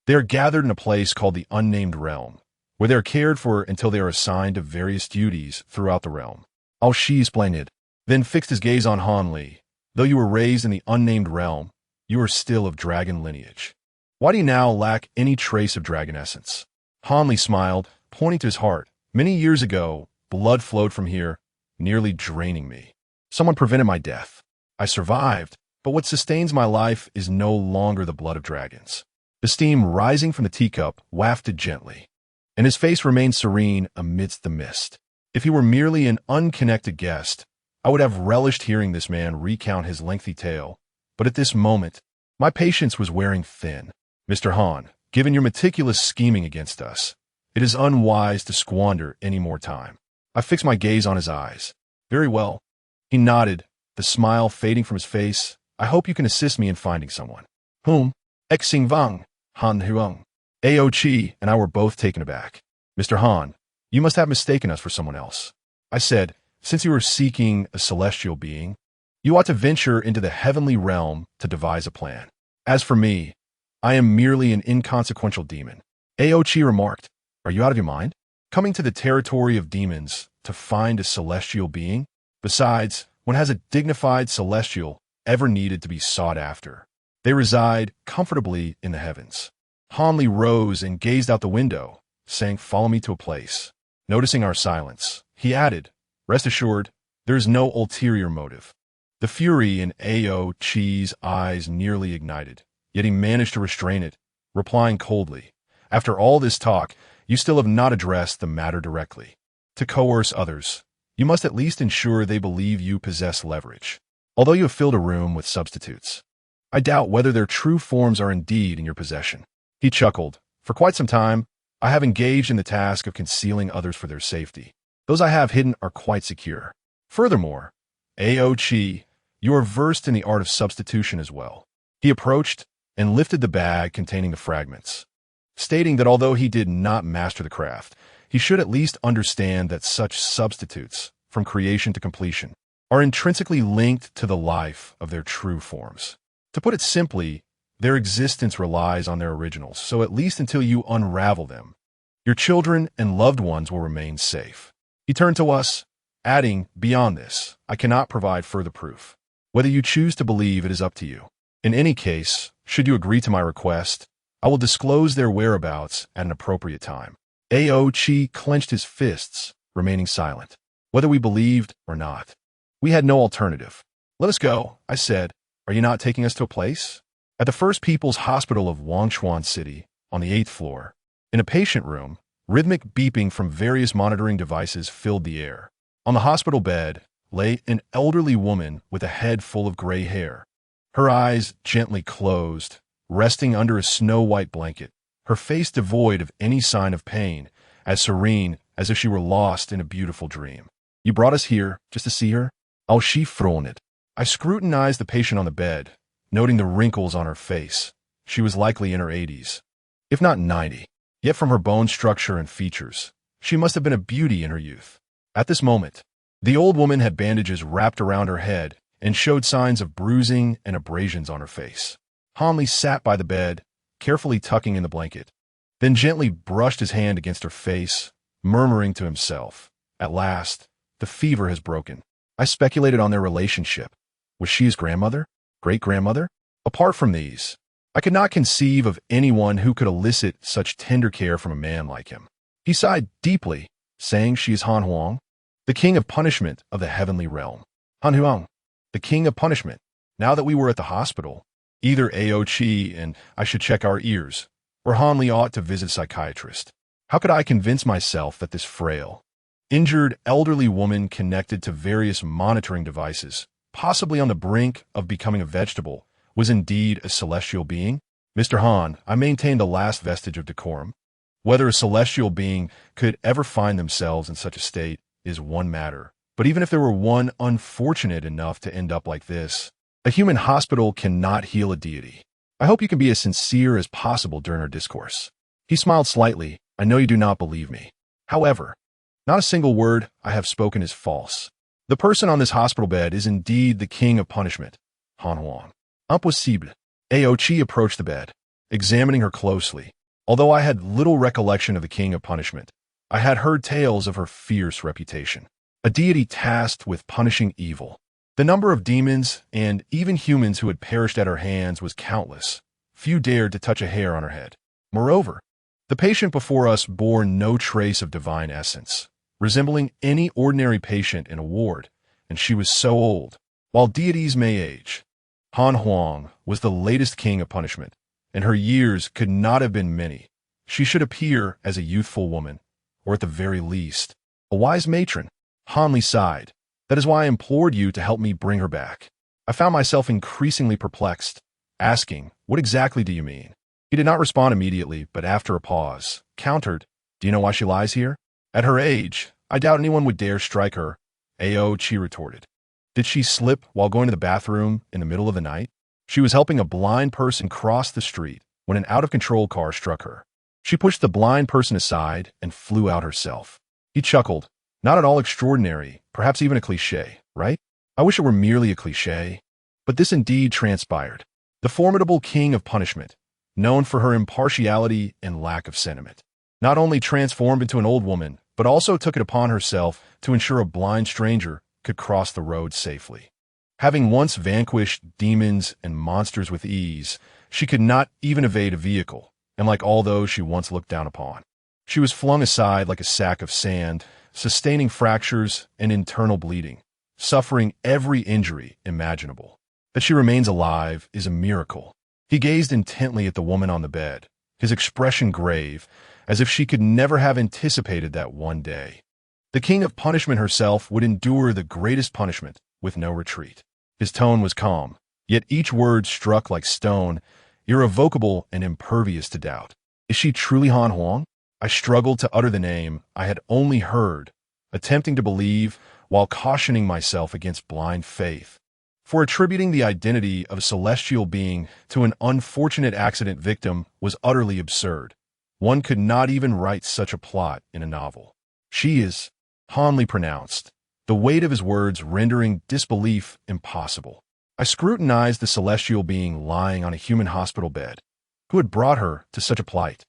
they are gathered in a place called the unnamed realm, where they are cared for until they are assigned to various duties throughout the realm. Shi explained it, then fixed his gaze on Hanli. Though you were raised in the unnamed realm, you are still of dragon lineage. Why do you now lack any trace of dragon essence? Hanli smiled, pointing to his heart. Many years ago, blood flowed from here, nearly draining me. Someone prevented my death. I survived, but what sustains my life is no longer the blood of dragons. The steam rising from the teacup wafted gently. and his face remained serene amidst the mist. If he were merely an unconnected guest, I would have relished hearing this man recount his lengthy tale, but at this moment, my patience was wearing thin. Mr. Han, given your meticulous scheming against us, it is unwise to squander any more time. I fixed my gaze on his eyes. Very well. He nodded, the smile fading from his face. I hope you can assist me in finding someone. Whom? Xing Vang, Han Huang. Ao Qi and I were both taken aback. Mr. Han, you must have mistaken us for someone else. I said, since you were seeking a celestial being, you ought to venture into the heavenly realm to devise a plan. As for me, I am merely an inconsequential demon. Ao Qi remarked, are you out of your mind? Coming to the territory of demons to find a celestial being? Besides, when has a dignified celestial ever needed to be sought after? They reside comfortably in the heavens. Han Li rose and gazed out the window, saying, follow me to a place. Noticing our silence, he added, rest assured, there is no ulterior motive. The fury in Ao Qi's eyes nearly ignited, yet he managed to restrain it, replying coldly, after all this talk, you still have not addressed the matter directly. To coerce others, you must at least ensure they believe you possess leverage. Although you have filled a room with substitutes, I doubt whether their true forms are indeed in your possession. He chuckled. For quite some time, I have engaged in the task of concealing others for their safety. Those I have hidden are quite secure. Furthermore, Ao Qi, you are versed in the art of substitution as well. He approached and lifted the bag containing the fragments, stating that although he did not master the craft, he should at least understand that such substitutes, from creation to completion, are intrinsically linked to the life of their true forms. To put it simply, their existence relies on their originals, so at least until you unravel them, your children and loved ones will remain safe. He turned to us, adding, beyond this, I cannot provide further proof. Whether you choose to believe, it is up to you. In any case, should you agree to my request, I will disclose their whereabouts at an appropriate time. Ao Qi clenched his fists, remaining silent. Whether we believed or not, we had no alternative. Let us go, I said. Are you not taking us to a place? At the First People's Hospital of Wangchuan City, on the 8th floor, in a patient room, rhythmic beeping from various monitoring devices filled the air. On the hospital bed lay an elderly woman with a head full of gray hair, her eyes gently closed, resting under a snow-white blanket, her face devoid of any sign of pain, as serene as if she were lost in a beautiful dream. You brought us here just to see her? Ao Qi frowned. I scrutinized the patient on the bed, noting the wrinkles on her face. She was likely in her 80s, if not 90. Yet from her bone structure and features, she must have been a beauty in her youth. At this moment, the old woman had bandages wrapped around her head and showed signs of bruising and abrasions on her face. Han Li sat by the bed, carefully tucking in the blanket, then gently brushed his hand against her face, murmuring to himself, at last, the fever has broken. I speculated on their relationship. Was she his grandmother? Great-grandmother? Apart from these, I could not conceive of anyone who could elicit such tender care from a man like him. He sighed deeply, saying she is Han Huang, the king of punishment of the heavenly realm. Han Huang, the king of punishment. Now that we were at the hospital, either Ao Qi and I should check our ears, or Han Li ought to visit a psychiatrist. How could I convince myself that this frail, injured elderly woman connected to various monitoring devices, possibly on the brink of becoming a vegetable, was indeed a celestial being? Mr. Han, I maintained the last vestige of decorum. Whether a celestial being could ever find themselves in such a state is one matter. But even if there were one unfortunate enough to end up like this, a human hospital cannot heal a deity. I hope you can be as sincere as possible during our discourse. He smiled slightly. I know you do not believe me. However, not a single word I have spoken is false. The person on this hospital bed is indeed the king of punishment, Han Huang. Impossible. Ao Qi approached the bed, examining her closely. Although I had little recollection of the king of punishment, I had heard tales of her fierce reputation. A deity tasked with punishing evil. The number of demons and even humans who had perished at her hands was countless. Few dared to touch a hair on her head. Moreover, the patient before us bore no trace of divine essence, resembling any ordinary patient in a ward, and she was so old. While deities may age, Han Huang was the latest king of punishment, and her years could not have been many. She should appear as a youthful woman, or at the very least, a wise matron. Han Li sighed. That is why I implored you to help me bring her back. I found myself increasingly perplexed, asking, what exactly do you mean? He did not respond immediately, but after a pause, countered, do you know why she lies here? At her age, I doubt anyone would dare strike her, Ao Chi retorted. Did she slip while going to the bathroom in the middle of the night? She was helping a blind person cross the street when an out-of-control car struck her. She pushed the blind person aside and flew out herself. He chuckled. Not at all extraordinary, perhaps even a cliché, right? I wish it were merely a cliché. But this indeed transpired. The formidable king of punishment, known for her impartiality and lack of sentiment, not only transformed into an old woman, but also took it upon herself to ensure a blind stranger could cross the road safely. Having once vanquished demons and monsters with ease, she could not even evade a vehicle, and like all those she once looked down upon, she was flung aside like a sack of sand, sustaining fractures and internal bleeding, suffering every injury imaginable. That she remains alive is a miracle. He gazed intently at the woman on the bed, his expression grave, as if she could never have anticipated that one day. The king of punishment herself would endure the greatest punishment with no retreat. His tone was calm, yet each word struck like stone, irrevocable and impervious to doubt. Is she truly Han Huang? I struggled to utter the name I had only heard, attempting to believe while cautioning myself against blind faith. For attributing the identity of a celestial being to an unfortunate accident victim was utterly absurd. One could not even write such a plot in a novel. She is, Han Li pronounced, the weight of his words rendering disbelief impossible. I scrutinized the celestial being lying on a human hospital bed. Who had brought her to such a plight?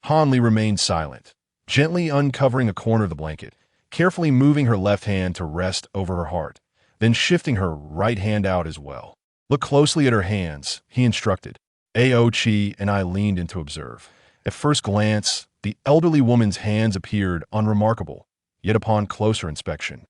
Han Li remained silent, gently uncovering a corner of the blanket, carefully moving her left hand to rest over her heart, then shifting her right hand out as well. Look closely at her hands, he instructed. Ao Chi and I leaned in to observe. At first glance, the elderly woman's hands appeared unremarkable, yet upon closer inspection,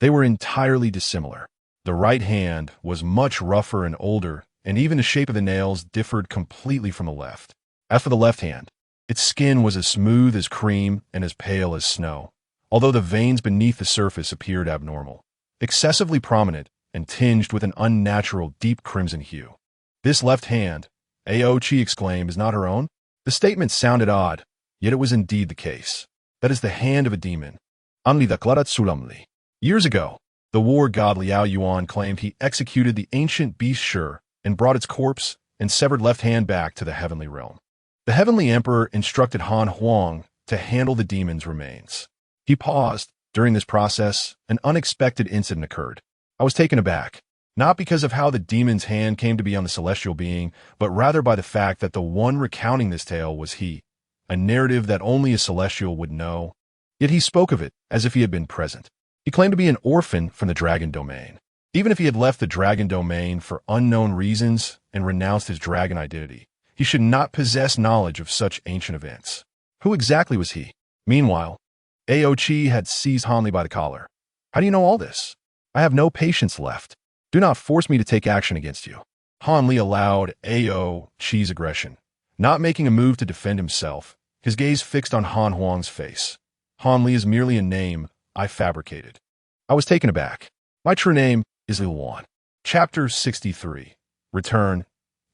they were entirely dissimilar. The right hand was much rougher and older, and even the shape of the nails differed completely from the left. As for the left hand, its skin was as smooth as cream and as pale as snow, although the veins beneath the surface appeared abnormal, excessively prominent and tinged with an unnatural deep crimson hue. This left hand, Ao Chi exclaimed, is not her own? The statement sounded odd, yet it was indeed the case. That is the hand of a demon. Anli Daklarat Sulamli. Years ago, the war god Liao Yuan claimed he executed the ancient beast Shur and brought its corpse and severed left hand back to the heavenly realm. The heavenly emperor instructed Han Huang to handle the demon's remains. He paused. During this process, an unexpected incident occurred. I was taken aback, not because of how the demon's hand came to be on the celestial being, but rather by the fact that the one recounting this tale was he, a narrative that only a celestial would know. Yet he spoke of it as if he had been present. He claimed to be an orphan from the dragon domain. Even if he had left the dragon domain for unknown reasons and renounced his dragon identity, he should not possess knowledge of such ancient events. Who exactly was he? Meanwhile, Ao Chi had seized Han Li by the collar. How do you know all this? I have no patience left. Do not force me to take action against you. Han Li allowed Ao Chi's aggression, not making a move to defend himself, his gaze fixed on Han Huang's face. Han Li is merely a name I fabricated. I was taken aback. My true name is Li Luan. Chapter 63. Return.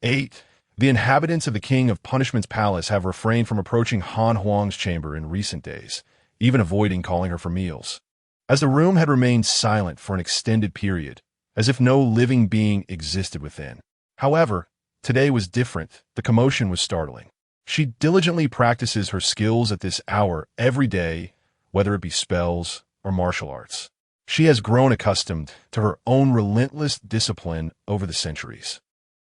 8. The inhabitants of the King of Punishment's palace have refrained from approaching Han Huang's chamber in recent days, even avoiding calling her for meals. As the room had remained silent for an extended period, as if no living being existed within. However, today was different. The commotion was startling. She diligently practices her skills at this hour every day, whether it be spells or martial arts. She has grown accustomed to her own relentless discipline over the centuries,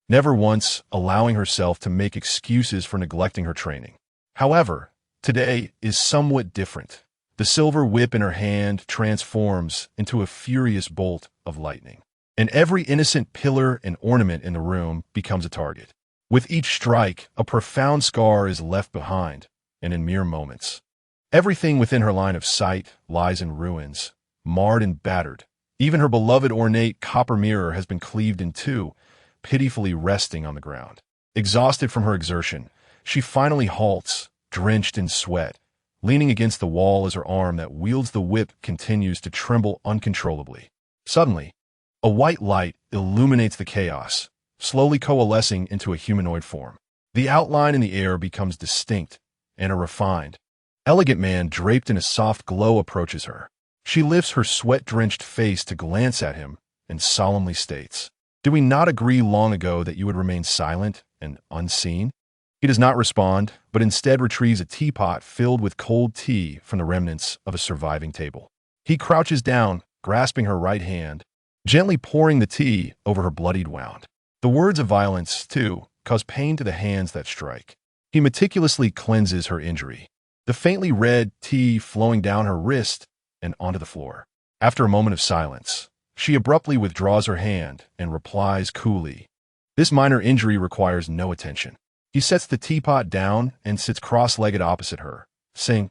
never once allowing herself to make excuses for neglecting her training. However, today is somewhat different. The silver whip in her hand transforms into a furious bolt of lightning, and every innocent pillar and ornament in the room becomes a target. With each strike, a profound scar is left behind, and in mere moments, everything within her line of sight lies in ruins, marred and battered. Even her beloved ornate copper mirror has been cleaved in two, pitifully resting on the ground. Exhausted from her exertion, she finally halts, drenched in sweat, leaning against the wall as her arm that wields the whip continues to tremble uncontrollably. Suddenly, a white light illuminates the chaos, slowly coalescing into a humanoid form. The outline in the air becomes distinct, and a refined, elegant man draped in a soft glow approaches her. She lifts her sweat-drenched face to glance at him and solemnly states, "Did we not agree long ago that you would remain silent and unseen?" He does not respond, but instead retrieves a teapot filled with cold tea from the remnants of a surviving table. He crouches down, grasping her right hand, gently pouring the tea over her bloodied wound. The words of violence, too, cause pain to the hands that strike. He meticulously cleanses her injury, the faintly red tea flowing down her wrist and onto the floor. After a moment of silence, she abruptly withdraws her hand and replies coolly, "This minor injury requires no attention." He sets the teapot down and sits cross-legged opposite her, saying,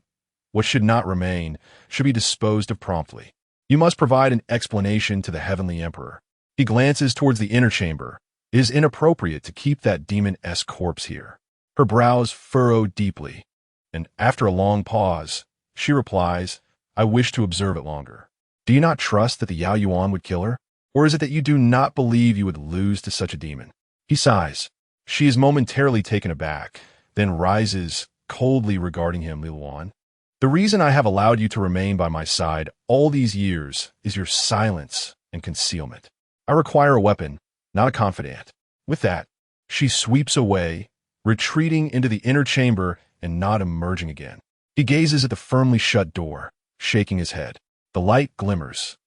"What should not remain should be disposed of promptly. You must provide an explanation to the Heavenly Emperor." He glances towards the inner chamber. It is inappropriate to keep that demon-esque corpse here. Her brows furrow deeply, and after a long pause, she replies, "I wish to observe it longer." Do you not trust that the Yaoyuan would kill her? Or is it that you do not believe you would lose to such a demon? He sighs. She is momentarily taken aback, then rises, coldly regarding him, "Liluan, the reason I have allowed you to remain by my side all these years is your silence and concealment. I require a weapon, not a confidant." With that, she sweeps away, retreating into the inner chamber and not emerging again. He gazes at the firmly shut door, shaking his head. The light glimmers,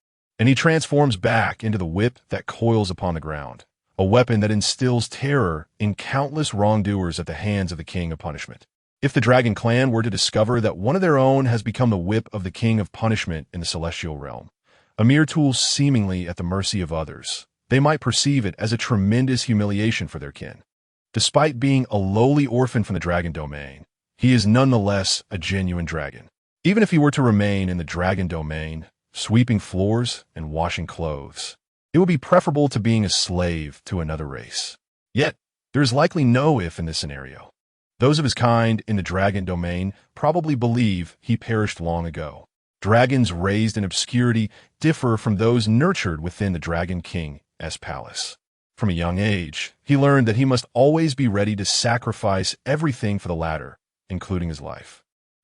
and he transforms back into the whip that coils upon the ground, a weapon that instills terror in countless wrongdoers at the hands of the King of Punishment. If the Dragon Clan were to discover that one of their own has become the whip of the King of Punishment in the Celestial Realm, a mere tool seemingly at the mercy of others, they might perceive it as a tremendous humiliation for their kin. Despite being a lowly orphan from the dragon domain, he is nonetheless a genuine dragon. Even if he were to remain in the dragon domain, sweeping floors and washing clothes, it would be preferable to being a slave to another race. Yet, there is likely no if in this scenario. Those of his kind in the dragon domain probably believe he perished long ago. Dragons raised in obscurity differ from those nurtured within the Dragon King's palace. From a young age, he learned that he must always be ready to sacrifice everything for the latter, including his life.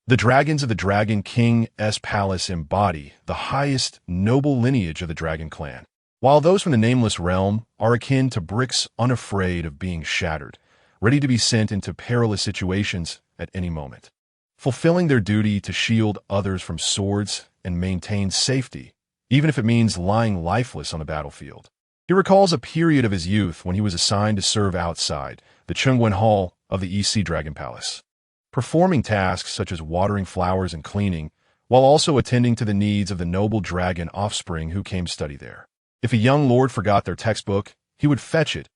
The dragons of the Dragon King's palace embody the highest noble lineage of the Dragon Clan, while those from the Nameless Realm are akin to bricks unafraid of being shattered, ready to be sent into perilous situations at any moment, fulfilling their duty to shield others from swords and maintain safety, even if it means lying lifeless on the battlefield. He recalls a period of his youth when he was assigned to serve outside the Chungwen Hall of the EC Dragon Palace, performing tasks such as watering flowers and cleaning, while also attending to the needs of the noble dragon offspring who came study there. If a young lord forgot their textbook, he would fetch it.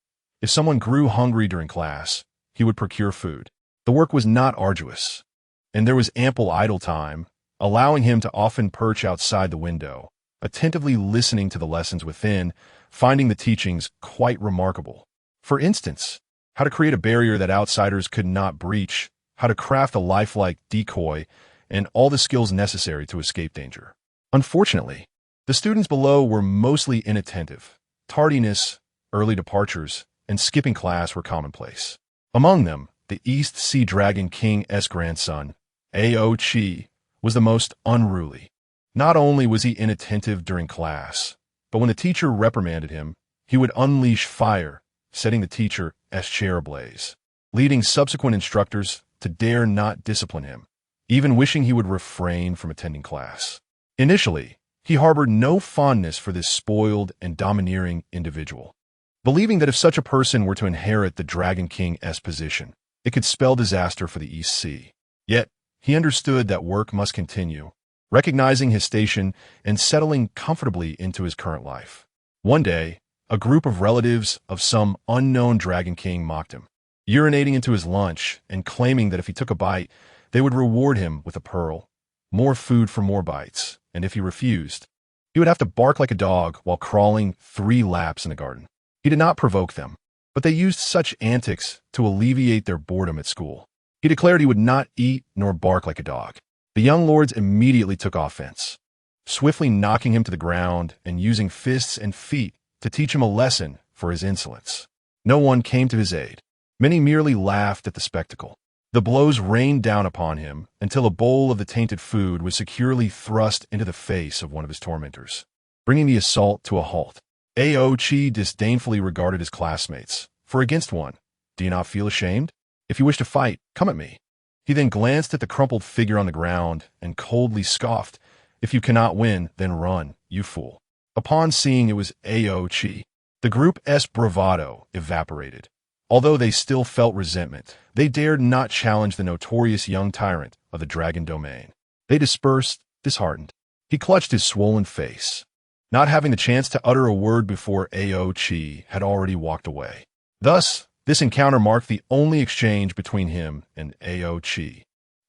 If someone grew hungry during class, he would procure food. The work was not arduous, and there was ample idle time, allowing him to often perch outside the window, attentively listening to the lessons within, finding the teachings quite remarkable. For instance, how to create a barrier that outsiders could not breach, how to craft a lifelike decoy, and all the skills necessary to escape danger. Unfortunately, the students below were mostly inattentive. Tardiness, early departures, and skipping class were commonplace. Among them, the East Sea Dragon King's grandson, A.O. Chi, was the most unruly. Not only was he inattentive during class, but when the teacher reprimanded him, he would unleash fire, setting the teacher's chair ablaze, leading subsequent instructors to dare not discipline him, even wishing he would refrain from attending class. Initially, he harbored no fondness for this spoiled and domineering individual, believing that if such a person were to inherit the Dragon King's position, it could spell disaster for the East Sea. Yet, he understood that work must continue, recognizing his station and settling comfortably into his current life. One day, a group of relatives of some unknown Dragon King mocked him, urinating into his lunch and claiming that if he took a bite, they would reward him with a pearl, more food for more bites, and if he refused, he would have to bark like a dog while crawling 3 laps in the garden. He did not provoke them, but they used such antics to alleviate their boredom at school. He declared he would not eat nor bark like a dog. The young lords immediately took offense, swiftly knocking him to the ground and using fists and feet to teach him a lesson for his insolence. No one came to his aid. Many merely laughed at the spectacle. The blows rained down upon him until a bowl of the tainted food was securely thrust into the face of one of his tormentors, bringing the assault to a halt. Aochi disdainfully regarded his classmates. For against one, do you not feel ashamed? If you wish to fight, come at me. He then glanced at the crumpled figure on the ground and coldly scoffed. If you cannot win, then run, you fool. Upon seeing it was Aochi, the group's bravado evaporated. Although they still felt resentment, they dared not challenge the notorious young tyrant of the dragon domain. They dispersed, disheartened. He clutched his swollen face, not having the chance to utter a word before Aochi had already walked away. Thus, this encounter marked the only exchange between him and Aochi.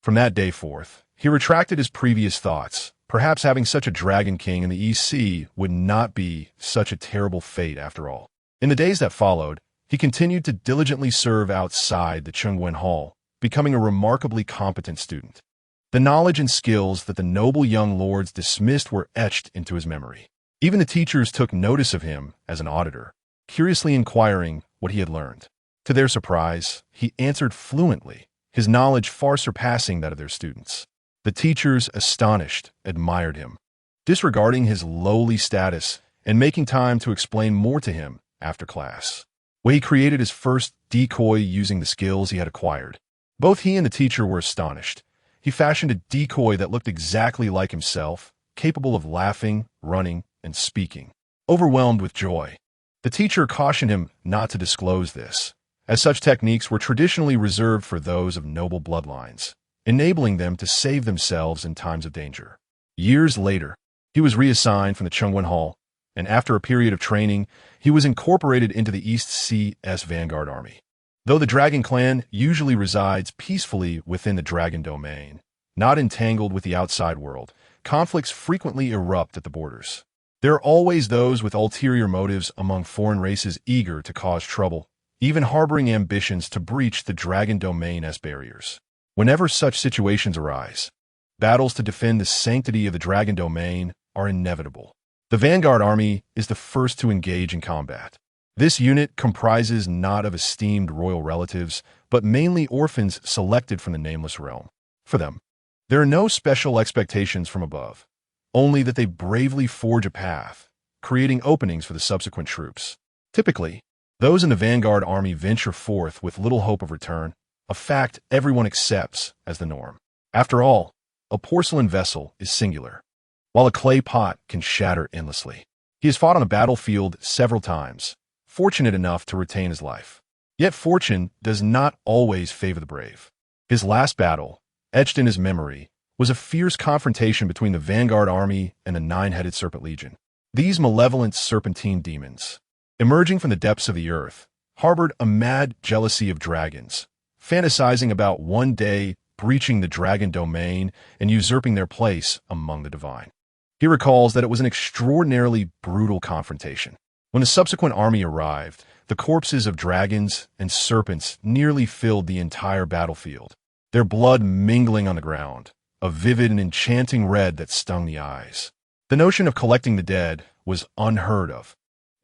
From that day forth, he retracted his previous thoughts. Perhaps having such a dragon king in the East Sea would not be such a terrible fate after all. In the days that followed, he continued to diligently serve outside the Chengwen Hall, becoming a remarkably competent student. The knowledge and skills that the noble young lords dismissed were etched into his memory. Even the teachers took notice of him as an auditor, curiously inquiring what he had learned. To their surprise, he answered fluently, his knowledge far surpassing that of their students. The teachers, astonished, admired him, disregarding his lowly status and making time to explain more to him after class. When he created his first decoy using the skills he had acquired, both he and the teacher were astonished. He fashioned a decoy that looked exactly like himself, capable of laughing, running, and speaking. Overwhelmed with joy, the teacher cautioned him not to disclose this, as such techniques were traditionally reserved for those of noble bloodlines, enabling them to save themselves in times of danger. Years later, he was reassigned from the Chengwen Hall, and after a period of training, he was incorporated into the East Sea's Vanguard Army. Though the Dragon Clan usually resides peacefully within the Dragon Domain, not entangled with the outside world, conflicts frequently erupt at the borders. There are always those with ulterior motives among foreign races eager to cause trouble, even harboring ambitions to breach the Dragon Domain's barriers. Whenever such situations arise, battles to defend the sanctity of the Dragon Domain are inevitable. The Vanguard Army is the first to engage in combat. This unit comprises not of esteemed royal relatives, but mainly orphans selected from the nameless realm. For them, there are no special expectations from above, only that they bravely forge a path, creating openings for the subsequent troops. Typically, those in the Vanguard Army venture forth with little hope of return, a fact everyone accepts as the norm. After all, a porcelain vessel is singular, while a clay pot can shatter endlessly. He has fought on the battlefield several times, fortunate enough to retain his life. Yet fortune does not always favor the brave. His last battle, etched in his memory, was a fierce confrontation between the Vanguard Army and the Nine-Headed Serpent Legion. These malevolent serpentine demons, emerging from the depths of the earth, harbored a mad jealousy of dragons, fantasizing about one day breaching the Dragon Domain and usurping their place among the divine. He recalls that it was an extraordinarily brutal confrontation. When the subsequent army arrived, the corpses of dragons and serpents nearly filled the entire battlefield, their blood mingling on the ground, a vivid and enchanting red that stung the eyes. The notion of collecting the dead was unheard of.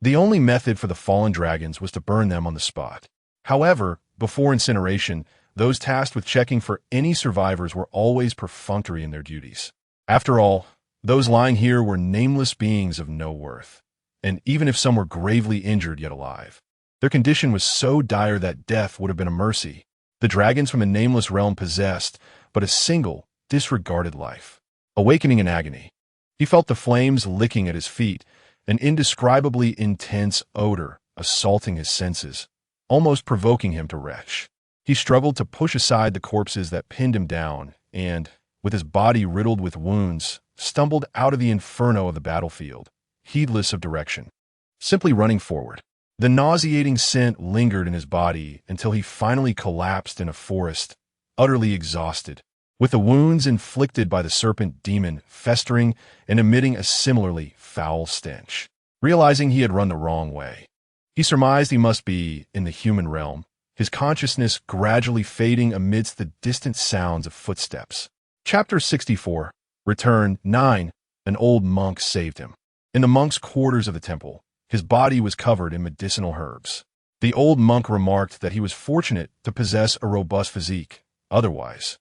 The only method for the fallen dragons was to burn them on the spot. However, before incineration, those tasked with checking for any survivors were always perfunctory in their duties. After all, those lying here were nameless beings of no worth, and even if some were gravely injured yet alive, their condition was so dire that death would have been a mercy. The dragons from the nameless realm possessed but a single, disregarded life. Awakening in agony, he felt the flames licking at his feet, an indescribably intense odor assaulting his senses, almost provoking him to retch. He struggled to push aside the corpses that pinned him down and, with his body riddled with wounds, stumbled out of the inferno of the battlefield, heedless of direction, simply running forward. The nauseating scent lingered in his body until he finally collapsed in a forest, utterly exhausted, with the wounds inflicted by the serpent demon festering and emitting a similarly foul stench. Realizing he had run the wrong way, he surmised he must be in the human realm. his consciousness gradually fading amidst the distant sounds of footsteps. Chapter 64. Return 9. An old monk saved him. In the monk's quarters of the temple, his body was covered in medicinal herbs. The old monk remarked that he was fortunate to possess a robust physique. Otherwise,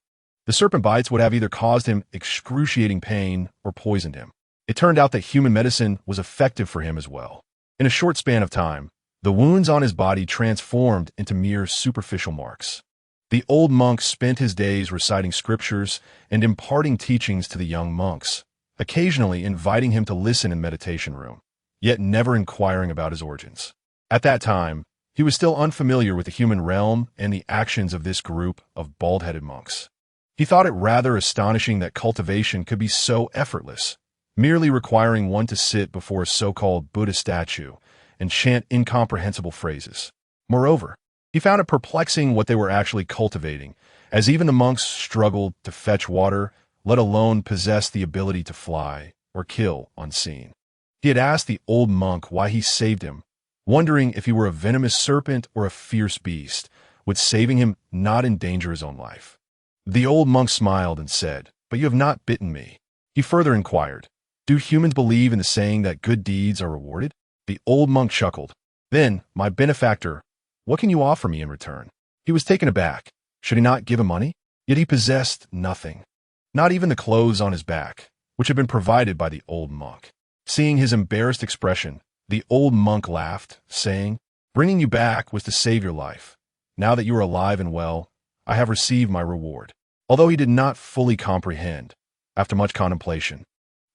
the serpent bites would have either caused him excruciating pain or poisoned him. It turned out that human medicine was effective for him as well. In a short span of time, the wounds on his body transformed into mere superficial marks. The old monk spent his days reciting scriptures and imparting teachings to the young monks, occasionally inviting him to listen in the meditation room, yet never inquiring about his origins. At that time, he was still unfamiliar with the human realm and the actions of this group of bald-headed monks. He thought it rather astonishing that cultivation could be so effortless, merely requiring one to sit before a so-called Buddha statue and chant incomprehensible phrases. Moreover, he found it perplexing what they were actually cultivating, as even the monks struggled to fetch water, let alone possess the ability to fly or kill unseen. He had asked the old monk why he saved him, wondering if he were a venomous serpent or a fierce beast, would saving him not endanger his own life. The old monk smiled and said, "But you have not bitten me." He further inquired, "Do humans believe in the saying that good deeds are rewarded?" The old monk chuckled. "Then, my benefactor, what can you offer me in return?" He was taken aback. Should he not give him money? Yet he possessed nothing, not even the clothes on his back, which had been provided by the old monk. Seeing his embarrassed expression, the old monk laughed, saying, "Bringing you back was to save your life. Now that you are alive and well, I have received my reward." Although he did not fully comprehend, after much contemplation,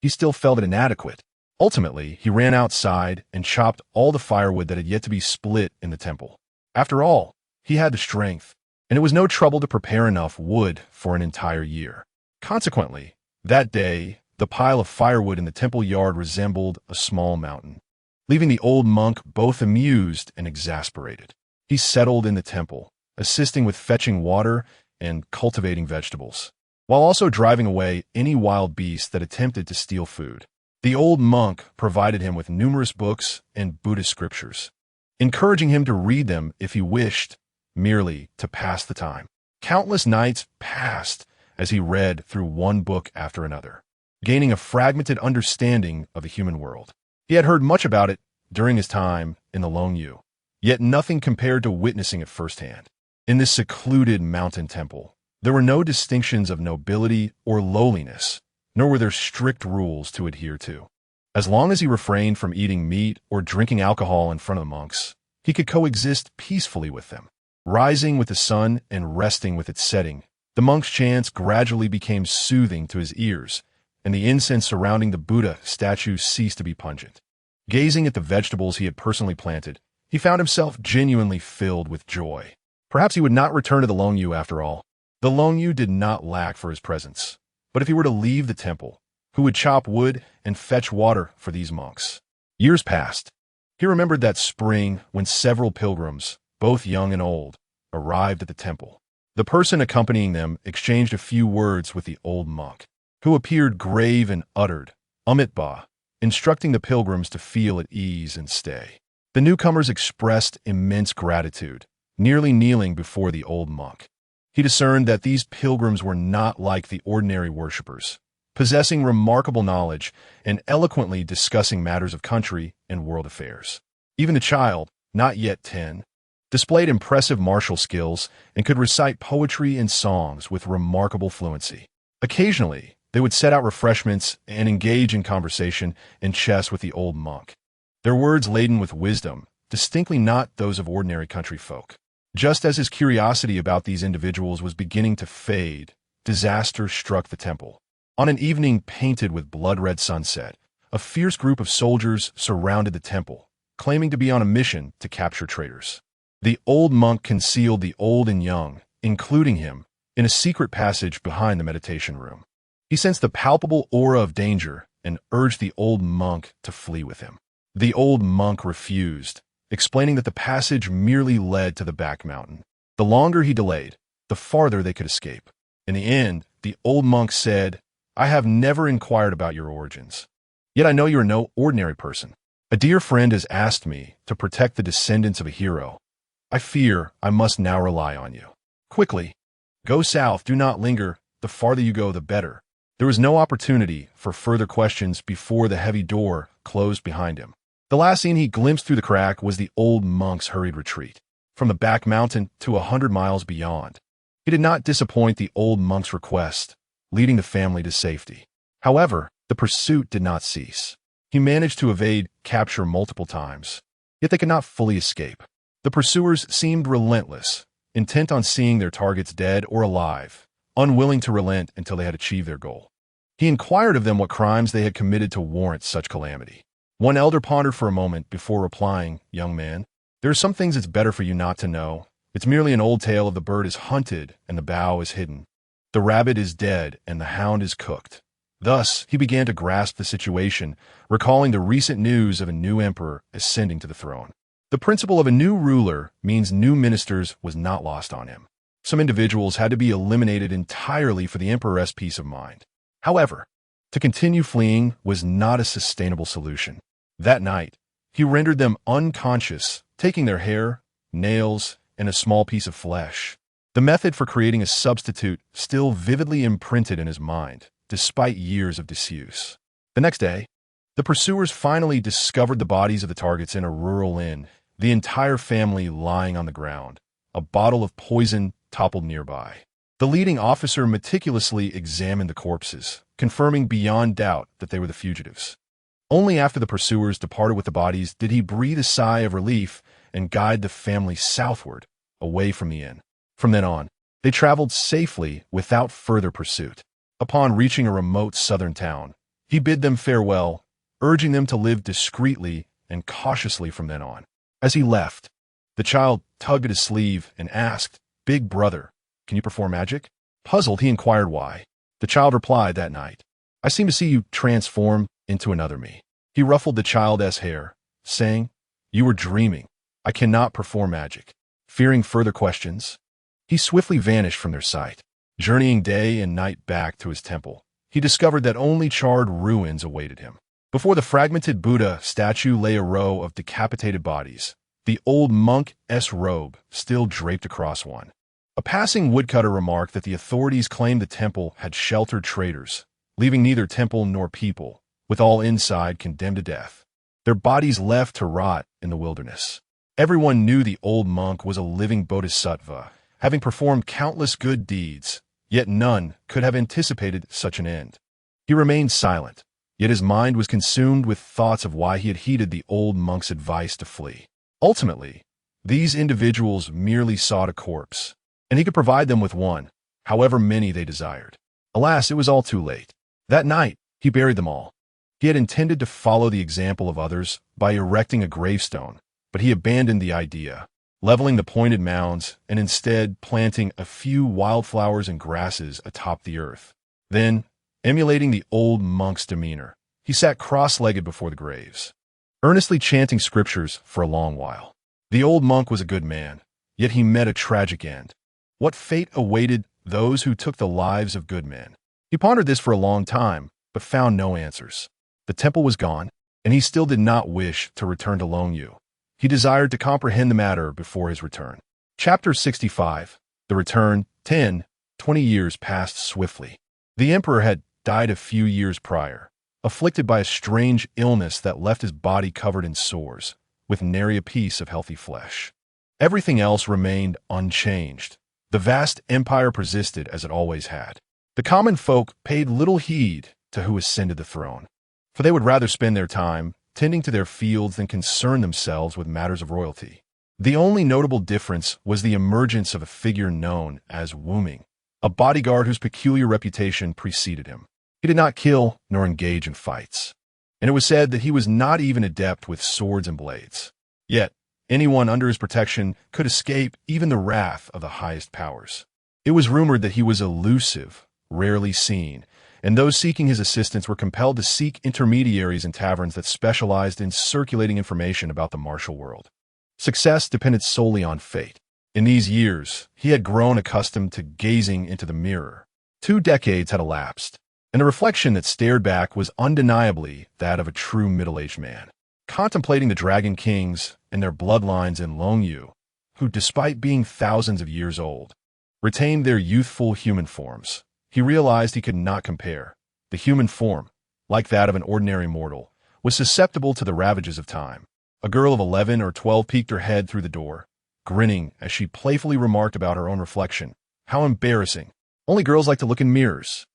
he still felt it inadequate. Ultimately, he ran outside and chopped all the firewood that had yet to be split in the temple. After all, he had the strength, and it was no trouble to prepare enough wood for an entire year. Consequently, that day, the pile of firewood in the temple yard resembled a small mountain, leaving the old monk both amused and exasperated. He settled in the temple, assisting with fetching water and cultivating vegetables, while also driving away any wild beast that attempted to steal food. The old monk provided him with numerous books and Buddhist scriptures, encouraging him to read them if he wished, merely to pass the time. Countless nights passed as he read through one book after another, gaining a fragmented understanding of the human world. He had heard much about it during his time in the Longyu, yet nothing compared to witnessing it firsthand. In this secluded mountain temple, there were no distinctions of nobility or lowliness, nor were there strict rules to adhere to. As long as he refrained from eating meat or drinking alcohol in front of the monks, he could coexist peacefully with them. Rising with the sun and resting with its setting, the monk's chants gradually became soothing to his ears, and the incense surrounding the Buddha statue ceased to be pungent. Gazing at the vegetables he had personally planted, he found himself genuinely filled with joy. Perhaps he would not return to the Longyu after all. The Longyu did not lack for his presence, but if he were to leave the temple, who would chop wood and fetch water for these monks? Years passed. He remembered that spring when several pilgrims, both young and old, arrived at the temple. The person accompanying them exchanged a few words with the old monk, who appeared grave and uttered, "Amitba," instructing the pilgrims to feel at ease and stay. The newcomers expressed immense gratitude, nearly kneeling before the old monk. He discerned that these pilgrims were not like the ordinary worshippers, possessing remarkable knowledge and eloquently discussing matters of country and world affairs. Even the child, not yet 10, displayed impressive martial skills and could recite poetry and songs with remarkable fluency. Occasionally, they would set out refreshments and engage in conversation and chess with the old monk, their words laden with wisdom, distinctly not those of ordinary country folk. Just as his curiosity about these individuals was beginning to fade, disaster struck the temple. On an evening painted with blood-red sunset, a fierce group of soldiers surrounded the temple, claiming to be on a mission to capture traitors. The old monk concealed the old and young, including him, in a secret passage behind the meditation room. He sensed the palpable aura of danger and urged the old monk to flee with him. The old monk refused, explaining that the passage merely led to the back mountain. The longer he delayed, the farther they could escape. In the end, the old monk said, "I have never inquired about your origins. Yet I know you are no ordinary person. A dear friend has asked me to protect the descendants of a hero. I fear I must now rely on you. Quickly, go south, do not linger, the farther you go the better. There was no opportunity for further questions before the heavy door closed behind him. The last scene he glimpsed through the crack was the old monk's hurried retreat, from the back mountain to 100 miles beyond. He did not disappoint the old monk's request, leading the family to safety. However, the pursuit did not cease. He managed to evade capture multiple times, yet they could not fully escape. The pursuers seemed relentless, intent on seeing their targets dead or alive, unwilling to relent until they had achieved their goal. He inquired of them what crimes they had committed to warrant such calamity. One elder pondered for a moment before replying, "Young man, there are some things it's better for you not to know. It's merely an old tale of the bird is hunted and the bough is hidden. The rabbit is dead and the hound is cooked." Thus, he began to grasp the situation, recalling the recent news of a new emperor ascending to the throne. The principle of a new ruler means new ministers was not lost on him. Some individuals had to be eliminated entirely for the emperor's peace of mind. However, to continue fleeing was not a sustainable solution. That night, he rendered them unconscious, taking their hair, nails, and a small piece of flesh. The method for creating a substitute still vividly imprinted in his mind, despite years of disuse. The next day, the pursuers finally discovered the bodies of the targets in a rural inn, the entire family lying on the ground, a bottle of poison toppled nearby. The leading officer meticulously examined the corpses, confirming beyond doubt that they were the fugitives. Only after the pursuers departed with the bodies did he breathe a sigh of relief and guide the family southward, away from the inn. From then on, they traveled safely without further pursuit. Upon reaching a remote southern town, he bid them farewell, urging them to live discreetly and cautiously from then on. As he left, the child tugged at his sleeve and asked, "Big brother, can you perform magic?" Puzzled, he inquired why. The child replied that night, "I seem to see you transform into another me." He ruffled the child's hair, saying, "You were dreaming. I cannot perform magic." Fearing further questions, he swiftly vanished from their sight. Journeying day and night back to his temple, he discovered that only charred ruins awaited him. Before the fragmented Buddha statue lay a row of decapitated bodies, the old monk's robe still draped across one. A passing woodcutter remarked that the authorities claimed the temple had sheltered traitors, leaving neither temple nor people, with all inside condemned to death, their bodies left to rot in the wilderness. Everyone knew the old monk was a living bodhisattva, having performed countless good deeds, yet none could have anticipated such an end. He remained silent, yet his mind was consumed with thoughts of why he had heeded the old monk's advice to flee. Ultimately, these individuals merely sought a corpse, and he could provide them with one, however many they desired. Alas, it was all too late. That night, he buried them all. He had intended to follow the example of others by erecting a gravestone, but he abandoned the idea, leveling the pointed mounds and instead planting a few wildflowers and grasses atop the earth. Then, emulating the old monk's demeanor, he sat cross-legged before the graves, earnestly chanting scriptures for a long while. The old monk was a good man, yet he met a tragic end. What fate awaited those who took the lives of good men? He pondered this for a long time, but found no answers. The temple was gone, and he still did not wish to return to Longyu. He desired to comprehend the matter before his return. Chapter 65. The Return. 20 years passed swiftly. The emperor had died a few years prior, afflicted by a strange illness that left his body covered in sores, with nary a piece of healthy flesh. Everything else remained unchanged. The vast empire persisted as it always had. The common folk paid little heed to who ascended the throne, for they would rather spend their time tending to their fields than concern themselves with matters of royalty. The only notable difference was the emergence of a figure known as Wuming, a bodyguard whose peculiar reputation preceded him. He did not kill nor engage in fights, and it was said that he was not even adept with swords and blades. Yet, anyone under his protection could escape even the wrath of the highest powers. It was rumored that he was elusive, rarely seen, and those seeking his assistance were compelled to seek intermediaries in taverns that specialized in circulating information about the martial world. Success depended solely on fate. In these years, he had grown accustomed to gazing into the mirror. 2 decades had elapsed, and the reflection that stared back was undeniably that of a true middle-aged man. Contemplating the Dragon Kings and their bloodlines in Longyu, who, despite being thousands of years old, retained their youthful human forms. He realized he could not compare. The human form, like that of an ordinary mortal, was susceptible to the ravages of time. A girl of 11 or 12 peeked her head through the door, grinning as she playfully remarked about her own reflection. How embarrassing. Only girls like to look in mirrors.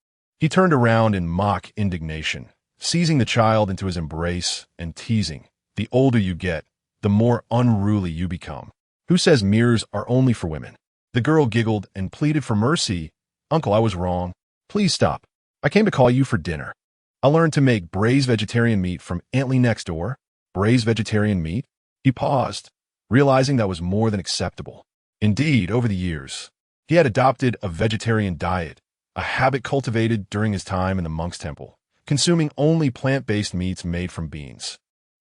He turned around in mock indignation, seizing the child into his embrace and teasing. The older you get, the more unruly you become. Who says mirrors are only for women? The girl giggled and pleaded for mercy. Uncle, I was wrong. Please stop. I came to call you for dinner. I learned to make braised vegetarian meat from Aunt Lee next door. Braised vegetarian meat? He paused, realizing that was more than acceptable. Indeed, over the years, he had adopted a vegetarian diet, a habit cultivated during his time in the monk's temple, consuming only plant-based meats made from beans.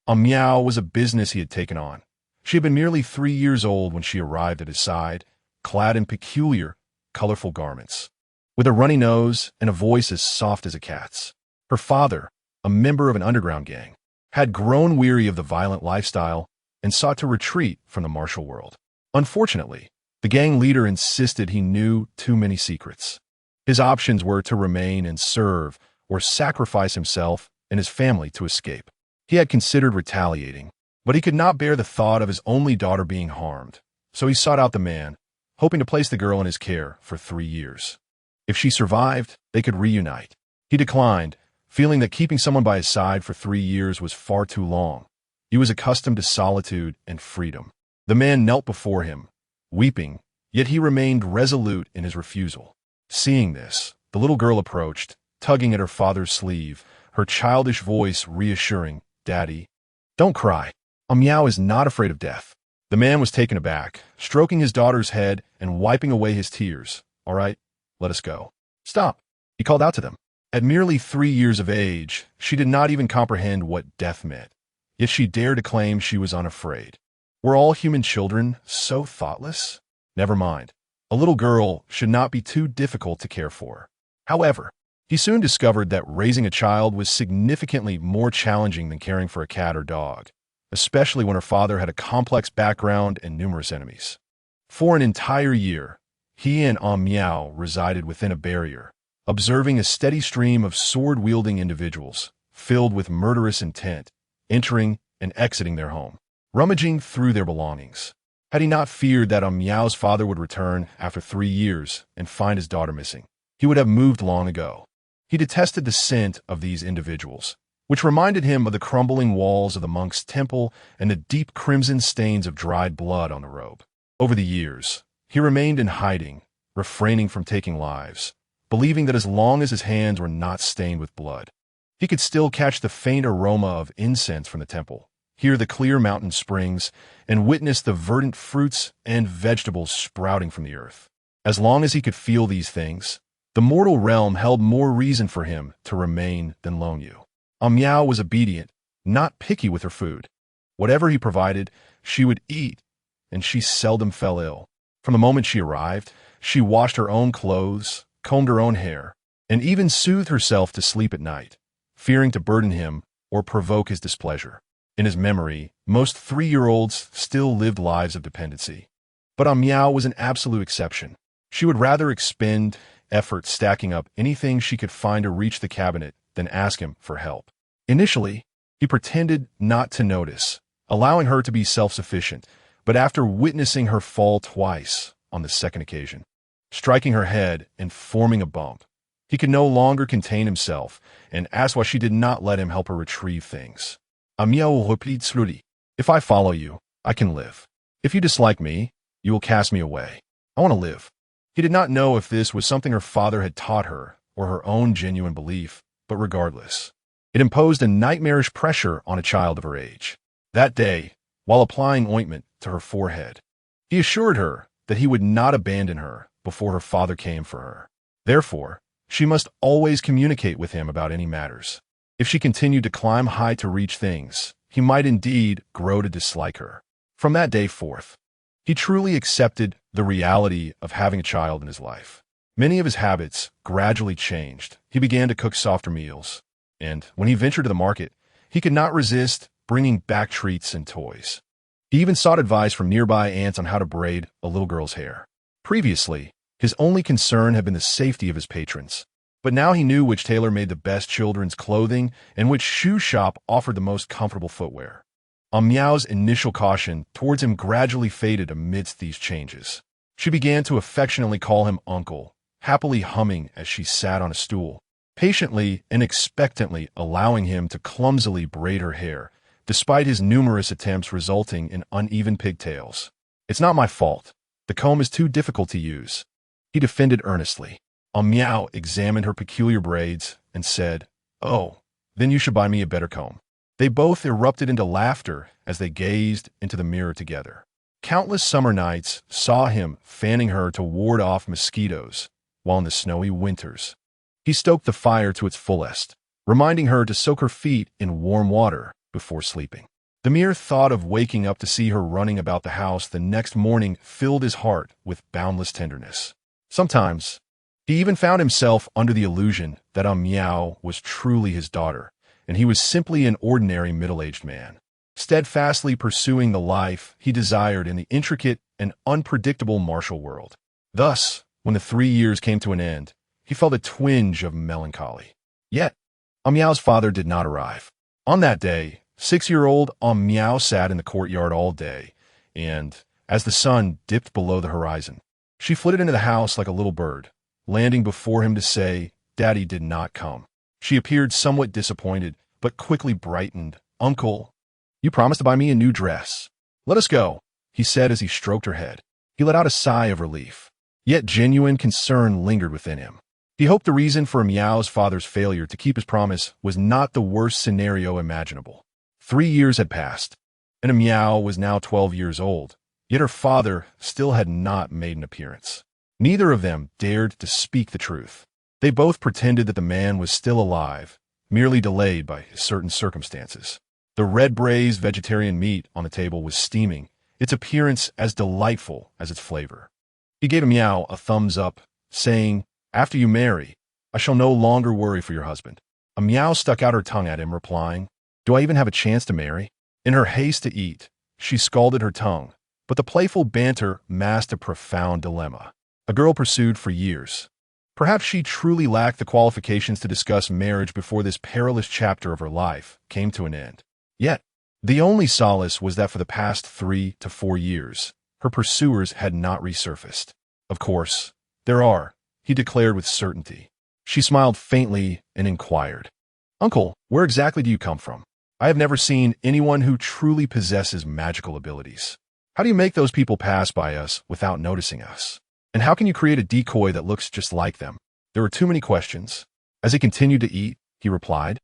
Miao was a business he had taken on. She had been nearly 3 years old when she arrived at his side, clad in peculiar, colorful garments, with a runny nose and a voice as soft as a cat's. Her father, a member of an underground gang, had grown weary of the violent lifestyle and sought to retreat from the martial world. Unfortunately, the gang leader insisted he knew too many secrets. His options were to remain and serve or sacrifice himself and his family to escape. He had considered retaliating, but he could not bear the thought of his only daughter being harmed, so he sought out the man, hoping to place the girl in his care for 3 years. If she survived, they could reunite. He declined, feeling that keeping someone by his side for 3 years was far too long. He was accustomed to solitude and freedom. The man knelt before him, weeping, yet he remained resolute in his refusal. Seeing this, the little girl approached, tugging at her father's sleeve, her childish voice reassuring, "Daddy, don't cry. Miao is not afraid of death." The man was taken aback, stroking his daughter's head and wiping away his tears. "All right, let us go." "Stop," he called out to them. At merely 3 years of age, she did not even comprehend what death meant, yet she dared to claim she was unafraid. Were all human children so thoughtless? Never mind. A little girl should not be too difficult to care for. However, he soon discovered that raising a child was significantly more challenging than caring for a cat or dog, especially when her father had a complex background and numerous enemies. For an entire year, he and Miao resided within a barrier, observing a steady stream of sword-wielding individuals, filled with murderous intent, entering and exiting their home, rummaging through their belongings. Had he not feared that Miao's father would return after 3 years and find his daughter missing, he would have moved long ago. He detested the scent of these individuals, which reminded him of the crumbling walls of the monk's temple and the deep crimson stains of dried blood on the robe. Over the years, he remained in hiding, refraining from taking lives, believing that as long as his hands were not stained with blood, he could still catch the faint aroma of incense from the temple, hear the clear mountain springs, and witness the verdant fruits and vegetables sprouting from the earth. As long as he could feel these things, the mortal realm held more reason for him to remain than Long Yu. Miao was obedient, not picky with her food. Whatever he provided, she would eat, and she seldom fell ill. From the moment she arrived, she washed her own clothes, combed her own hair, and even soothed herself to sleep at night, fearing to burden him or provoke his displeasure. In his memory, most 3-year-olds still lived lives of dependency. But Miao was an absolute exception. She would rather expend effort stacking up anything she could find to reach the cabinet than ask him for help. Initially, he pretended not to notice, allowing her to be self-sufficient, but after witnessing her fall twice on the second occasion, striking her head and forming a bump, he could no longer contain himself and asked why she did not let him help her retrieve things. "If I follow you, I can live. If you dislike me, you will cast me away. I want to live." He did not know if this was something her father had taught her or her own genuine belief, but regardless, it imposed a nightmarish pressure on a child of her age. That day, while applying ointment to her forehead, he assured her that he would not abandon her before her father came for her. Therefore, she must always communicate with him about any matters. If she continued to climb high to reach things, he might indeed grow to dislike her. From that day forth, he truly accepted the reality of having a child in his life. Many of his habits gradually changed. He began to cook softer meals, and when he ventured to the market, he could not resist bringing back treats and toys. He even sought advice from nearby aunts on how to braid a little girl's hair. Previously, his only concern had been the safety of his patrons. But now he knew which tailor made the best children's clothing and which shoe shop offered the most comfortable footwear. Miao's initial caution towards him gradually faded amidst these changes. She began to affectionately call him uncle, happily humming as she sat on a stool, patiently and expectantly allowing him to clumsily braid her hair, despite his numerous attempts resulting in uneven pigtails. "It's not my fault. The comb is too difficult to use," he defended earnestly. Miao examined her peculiar braids and said, "Oh, then you should buy me a better comb." They both erupted into laughter as they gazed into the mirror together. Countless summer nights saw him fanning her to ward off mosquitoes, while in the snowy winters, he stoked the fire to its fullest, reminding her to soak her feet in warm water before sleeping. The mere thought of waking up to see her running about the house the next morning filled his heart with boundless tenderness. Sometimes, he even found himself under the illusion that Miao was truly his daughter, and he was simply an ordinary middle-aged man, steadfastly pursuing the life he desired in the intricate and unpredictable martial world. Thus, when the 3 years came to an end, he felt a twinge of melancholy. Yet, Miao's father did not arrive. On that day, 6-year-old Miao sat in the courtyard all day, and, as the sun dipped below the horizon, she flitted into the house like a little bird, landing before him to say, "Daddy did not come." She appeared somewhat disappointed, but quickly brightened. "Uncle, you promised to buy me a new dress. Let us go," he said as he stroked her head. He let out a sigh of relief, yet genuine concern lingered within him. He hoped the reason for Miao's father's failure to keep his promise was not the worst scenario imaginable. 3 years had passed, and Miao was now 12 years old, yet her father still had not made an appearance. Neither of them dared to speak the truth. They both pretended that the man was still alive, merely delayed by certain circumstances. The red-braised vegetarian meat on the table was steaming, its appearance as delightful as its flavor. He gave Miao a thumbs up, saying, "After you marry, I shall no longer worry for your husband." Miao stuck out her tongue at him, replying, "Do I even have a chance to marry?" In her haste to eat, she scalded her tongue, but the playful banter masked a profound dilemma. A girl pursued for years. Perhaps she truly lacked the qualifications to discuss marriage before this perilous chapter of her life came to an end. Yet, the only solace was that for the past 3 to 4 years, her pursuers had not resurfaced. "Of course, there are," he declared with certainty. She smiled faintly and inquired, "Uncle, where exactly do you come from? I have never seen anyone who truly possesses magical abilities. How do you make those people pass by us without noticing us? And how can you create a decoy that looks just like them?" There were too many questions. As he continued to eat, he replied,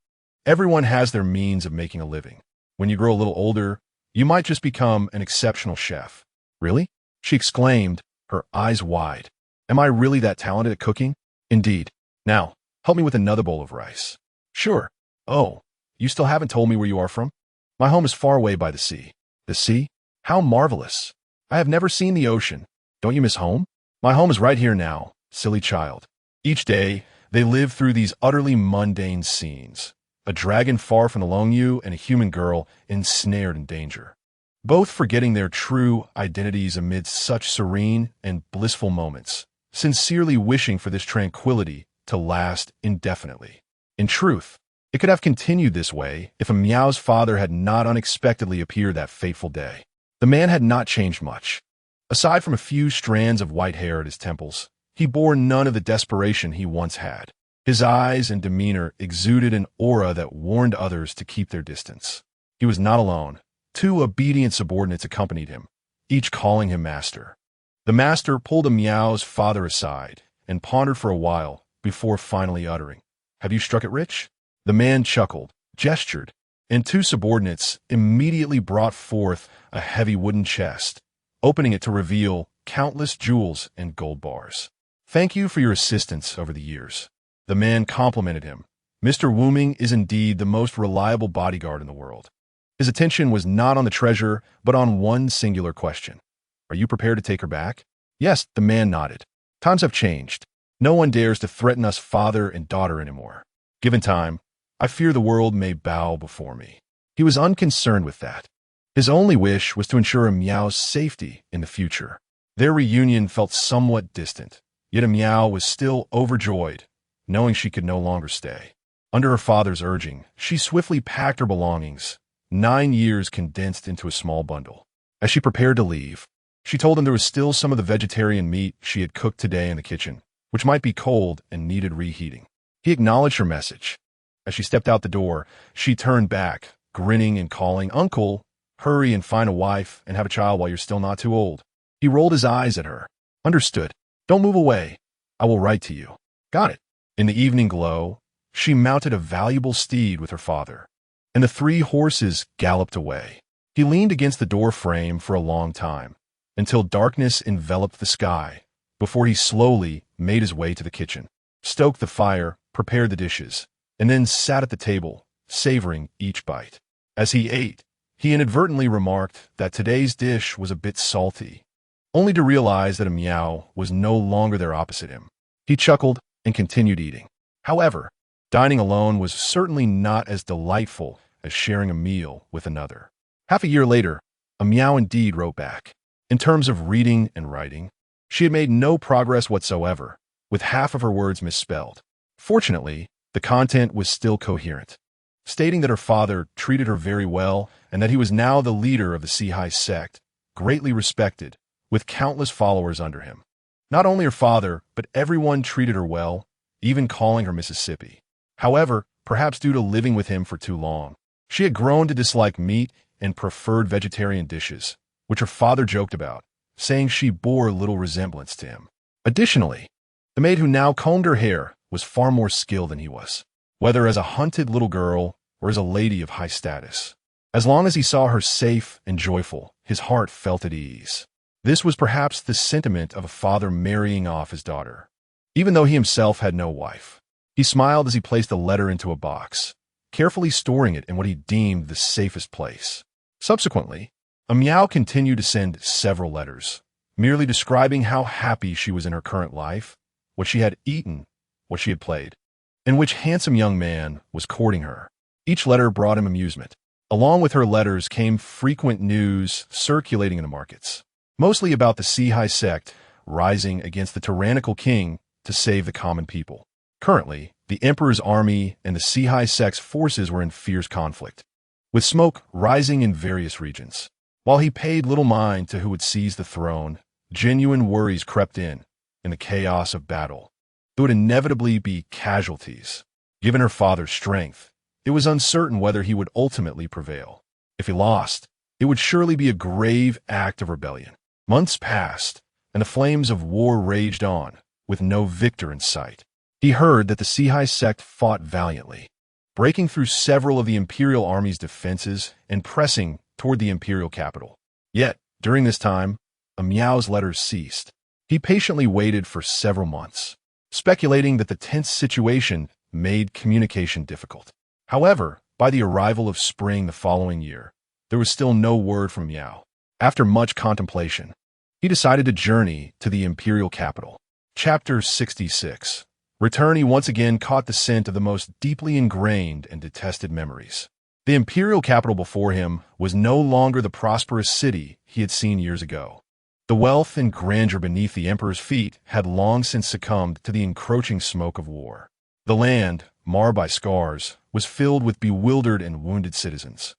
"Everyone has their means of making a living. When you grow a little older, you might just become an exceptional chef." "Really?" she exclaimed, her eyes wide. "Am I really that talented at cooking?" "Indeed. Now, help me with another bowl of rice." "Sure." "Oh, you still haven't told me where you are from?" "My home is far away by the sea." "The sea? How marvelous. I have never seen the ocean. Don't you miss home?" "My home is right here now, silly child." Each day, they lived through these utterly mundane scenes. A dragon far from the Longyu and a human girl ensnared in danger. Both forgetting their true identities amidst such serene and blissful moments, sincerely wishing for this tranquility to last indefinitely. In truth, it could have continued this way if Miao's father had not unexpectedly appeared that fateful day. The man had not changed much. Aside from a few strands of white hair at his temples, he bore none of the desperation he once had. His eyes and demeanor exuded an aura that warned others to keep their distance. He was not alone. 2 obedient subordinates accompanied him, each calling him master. The master pulled Miao's father aside and pondered for a while before finally uttering, "Have you struck it rich?" The man chuckled, gestured, and 2 subordinates immediately brought forth a heavy wooden chest, opening it to reveal countless jewels and gold bars. "Thank you for your assistance over the years." The man complimented him. "Mr. Wuming is indeed the most reliable bodyguard in the world." His attention was not on the treasure, but on one singular question. "Are you prepared to take her back?" "Yes," the man nodded. "Times have changed. No one dares to threaten us father and daughter anymore. Given time, I fear the world may bow before me." He was unconcerned with that. His only wish was to ensure Miao's safety in the future. Their reunion felt somewhat distant, yet Miao was still overjoyed, knowing she could no longer stay. Under her father's urging, she swiftly packed her belongings, 9 years condensed into a small bundle. As she prepared to leave, she told him there was still some of the vegetarian meat she had cooked today in the kitchen, which might be cold and needed reheating. He acknowledged her message. As she stepped out the door, she turned back, grinning and calling, "Uncle, hurry and find a wife and have a child while you're still not too old." He rolled his eyes at her. "Understood. Don't move away. I will write to you." "Got it." In the evening glow, she mounted a valuable steed with her father, and the 3 horses galloped away. He leaned against the door frame for a long time, until darkness enveloped the sky, before he slowly made his way to the kitchen, stoked the fire, prepared the dishes, and then sat at the table, savoring each bite. As he ate, he inadvertently remarked that today's dish was a bit salty, only to realize that a Miao was no longer there opposite him. He chuckled and continued eating. However, dining alone was certainly not as delightful as sharing a meal with another. Half a year later, a Miao indeed wrote back. In terms of reading and writing, she had made no progress whatsoever, with half of her words misspelled. Fortunately, the content was still coherent, stating that her father treated her very well and that he was now the leader of the Ximeiyouhai sect, greatly respected, with countless followers under him. Not only her father, but everyone treated her well, even calling her Mississippi. However, perhaps due to living with him for too long, she had grown to dislike meat and preferred vegetarian dishes, which her father joked about, saying she bore little resemblance to him. Additionally, the maid who now combed her hair was far more skilled than he was, whether as a hunted little girl or as a lady of high status. As long as he saw her safe and joyful, his heart felt at ease. This was perhaps the sentiment of a father marrying off his daughter. Even though he himself had no wife, he smiled as he placed the letter into a box, carefully storing it in what he deemed the safest place. Subsequently, a Miao continued to send several letters, merely describing how happy she was in her current life, what she had eaten, what she had played, and which handsome young man was courting her. Each letter brought him amusement. Along with her letters came frequent news circulating in the markets, mostly about the Ximeiyouhai sect rising against the tyrannical king to save the common people. Currently, the emperor's army and the Ximeiyouhai sect's forces were in fierce conflict, with smoke rising in various regions. While he paid little mind to who would seize the throne, genuine worries crept in the chaos of battle. There would inevitably be casualties. Given her father's strength, it was uncertain whether he would ultimately prevail. If he lost, it would surely be a grave act of rebellion. Months passed, and the flames of war raged on, with no victor in sight. He heard that the Ximeiyouhai sect fought valiantly, breaking through several of the imperial army's defenses and pressing toward the imperial capital. Yet, during this time, a Miao's letters ceased. He patiently waited for several months, speculating that the tense situation made communication difficult. However, by the arrival of spring the following year, there was still no word from Miao. After much contemplation, he decided to journey to the imperial capital. Chapter 66. Return. He once again caught the scent of the most deeply ingrained and detested memories. The imperial capital before him was no longer the prosperous city he had seen years ago. The wealth and grandeur beneath the emperor's feet had long since succumbed to the encroaching smoke of war. The land, marred by scars, was filled with bewildered and wounded citizens.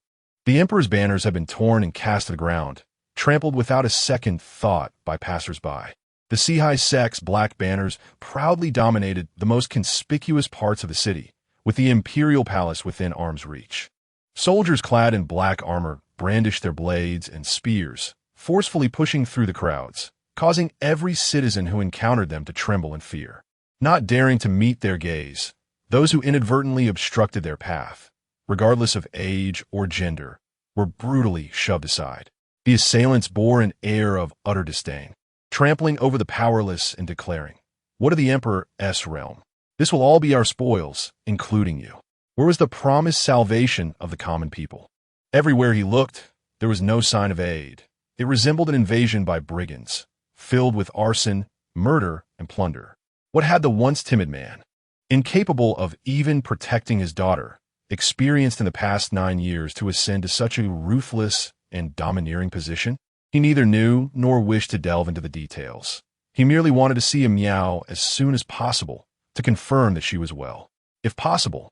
The emperor's banners had been torn and cast to the ground, trampled without a second thought by passers-by. The Ximeiyouhai sect's black banners proudly dominated the most conspicuous parts of the city, with the imperial palace within arm's reach. Soldiers clad in black armor brandished their blades and spears, forcefully pushing through the crowds, causing every citizen who encountered them to tremble in fear. Not daring to meet their gaze, those who inadvertently obstructed their path, regardless of age or gender, were brutally shoved aside. The assailants bore an air of utter disdain, trampling over the powerless and declaring, "What of the Emperor's realm? This will all be our spoils, including you." Where was the promised salvation of the common people? Everywhere he looked, there was no sign of aid. It resembled an invasion by brigands, filled with arson, murder, and plunder. What had the once timid man, incapable of even protecting his daughter, experienced in the past 9 years to ascend to such a ruthless and domineering position? He neither knew nor wished to delve into the details. He merely wanted to see Miao as soon as possible to confirm that she was well. If possible,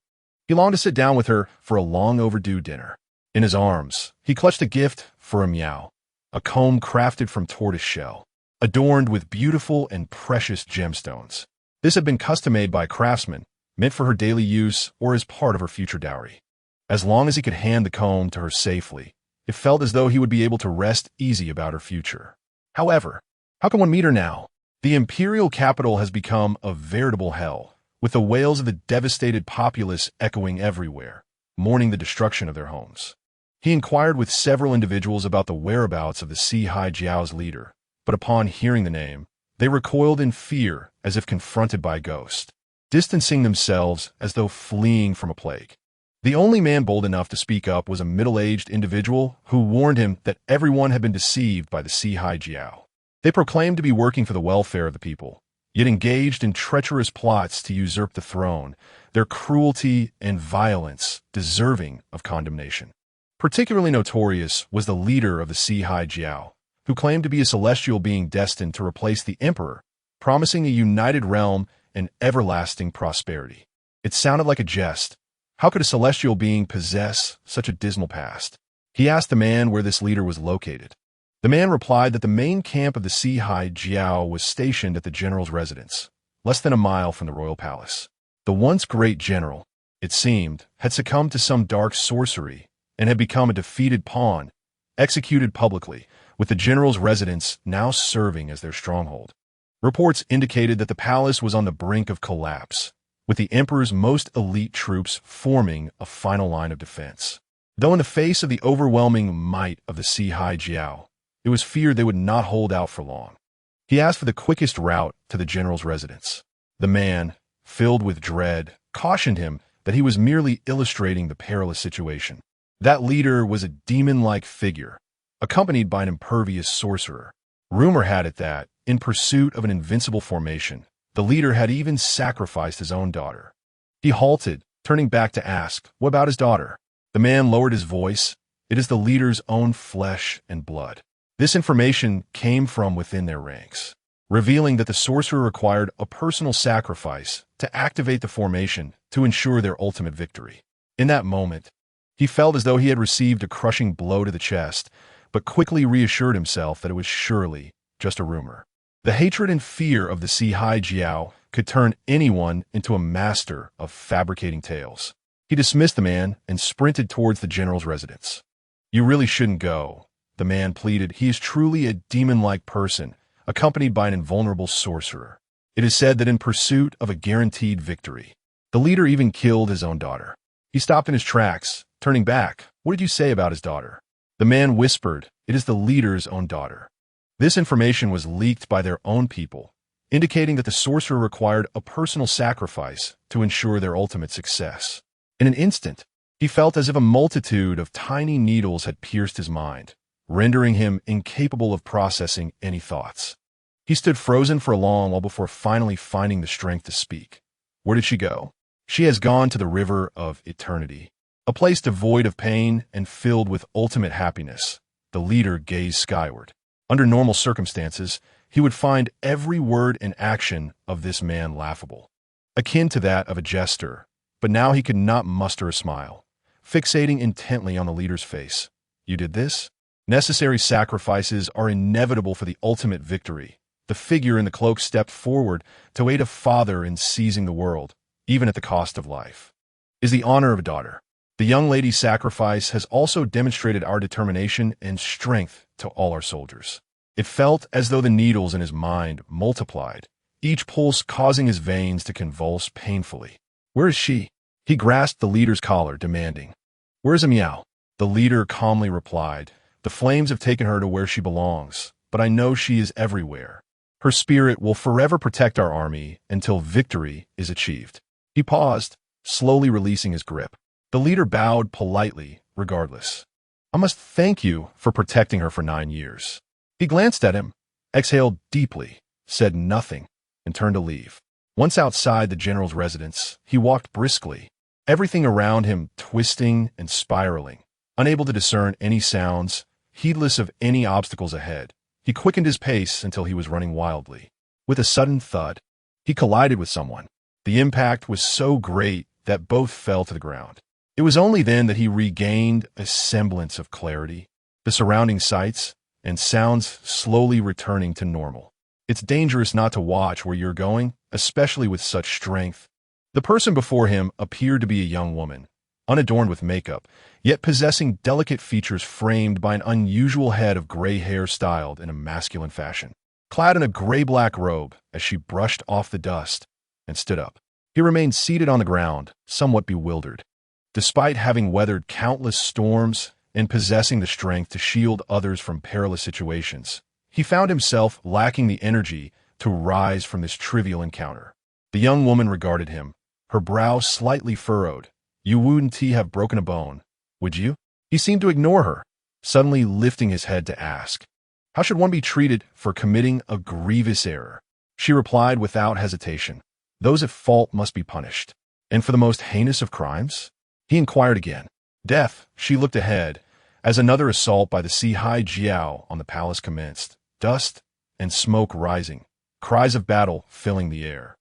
he longed to sit down with her for a long overdue dinner. In his arms, he clutched a gift for Miao, a comb crafted from tortoise shell, adorned with beautiful and precious gemstones. This had been custom-made by a craftsman, meant for her daily use or as part of her future dowry. As long as he could hand the comb to her safely, it felt as though he would be able to rest easy about her future. However, how can one meet her now? The imperial capital has become a veritable hell, with the wails of the devastated populace echoing everywhere, mourning the destruction of their homes. He inquired with several individuals about the whereabouts of the Ximeiyouhai's leader, but upon hearing the name, they recoiled in fear as if confronted by a ghost, distancing themselves as though fleeing from a plague. The only man bold enough to speak up was a middle-aged individual who warned him that everyone had been deceived by the Ximeiyouhai. They proclaimed to be working for the welfare of the people, yet engaged in treacherous plots to usurp the throne, their cruelty and violence deserving of condemnation. Particularly notorious was the leader of the Ximeiyouhai, who claimed to be a celestial being destined to replace the emperor, promising a united realm and everlasting prosperity. It sounded like a jest. How could a celestial being possess such a dismal past? He asked the man where this leader was located. The man replied that the main camp of the Ximeiyouhai was stationed at the general's residence, less than a mile from the royal palace. The once great general, it seemed, had succumbed to some dark sorcery and had become a defeated pawn, executed publicly, with the general's residence now serving as their stronghold. Reports indicated that the palace was on the brink of collapse, with the emperor's most elite troops forming a final line of defense. Though in the face of the overwhelming might of the Ximeiyouhai, it was feared they would not hold out for long. He asked for the quickest route to the general's residence. The man, filled with dread, cautioned him that he was merely illustrating the perilous situation. That leader was a demon-like figure, accompanied by an impervious sorcerer. Rumor had it that, in pursuit of an invincible formation, the leader had even sacrificed his own daughter. He halted, turning back to ask, "What about his daughter?" The man lowered his voice. "It is the leader's own flesh and blood." This information came from within their ranks, revealing that the sorcerer required a personal sacrifice to activate the formation to ensure their ultimate victory. In that moment, he felt as though he had received a crushing blow to the chest, but quickly reassured himself that it was surely just a rumor. The hatred and fear of the Ximeiyouhai could turn anyone into a master of fabricating tales. He dismissed the man and sprinted towards the general's residence. "You really shouldn't go," the man pleaded. "He is truly a demon-like person, accompanied by an invulnerable sorcerer. It is said that in pursuit of a guaranteed victory, the leader even killed his own daughter." He stopped in his tracks, turning back. "What did you say about his daughter?" The man whispered, "It is the leader's own daughter." This information was leaked by their own people, indicating that the sorcerer required a personal sacrifice to ensure their ultimate success. In an instant, he felt as if a multitude of tiny needles had pierced his mind, rendering him incapable of processing any thoughts. He stood frozen for a long while before finally finding the strength to speak. "Where did she go?" "She has gone to the river of eternity, a place devoid of pain and filled with ultimate happiness." The leader gazed skyward. Under normal circumstances, he would find every word and action of this man laughable, akin to that of a jester, but now he could not muster a smile, fixating intently on the leader's face. "You did this?" "Necessary sacrifices are inevitable for the ultimate victory." The figure in the cloak stepped forward to aid a father in seizing the world, even at the cost of life. "Is the honor of a daughter. The young lady's sacrifice has also demonstrated our determination and strength to all our soldiers." It felt as though the needles in his mind multiplied, each pulse causing his veins to convulse painfully. "Where is she?" He grasped the leader's collar, demanding. "Where is Miao?" The leader calmly replied, "The flames have taken her to where she belongs, but I know she is everywhere. Her spirit will forever protect our army until victory is achieved." He paused, slowly releasing his grip. The leader bowed politely, regardless. "I must thank you for protecting her for 9 years." He glanced at him, exhaled deeply, said nothing, and turned to leave. Once outside the general's residence, he walked briskly, everything around him twisting and spiraling. Unable to discern any sounds, heedless of any obstacles ahead. He quickened his pace until he was running wildly. With a sudden thud, he collided with someone. The impact was so great that both fell to the ground. It was only then that he regained a semblance of clarity, the surrounding sights and sounds slowly returning to normal. It's dangerous not to watch where you're going, especially with such strength. The person before him appeared to be a young woman, unadorned with makeup, yet possessing delicate features framed by an unusual head of gray hair styled in a masculine fashion. Clad in a gray-black robe, as she brushed off the dust and stood up, he remained seated on the ground, somewhat bewildered. Despite having weathered countless storms and possessing the strength to shield others from perilous situations, he found himself lacking the energy to rise from this trivial encounter. The young woman regarded him, her brow slightly furrowed. "You wouldn't have broken a bone, would you?" He seemed to ignore her, suddenly lifting his head to ask, "How should one be treated for committing a grievous error?" She replied without hesitation, "Those at fault must be punished." "And for the most heinous of crimes?" He inquired again. "Death." She looked ahead, as another assault by the Ximeiyouhai on the palace commenced, dust and smoke rising, cries of battle filling the air.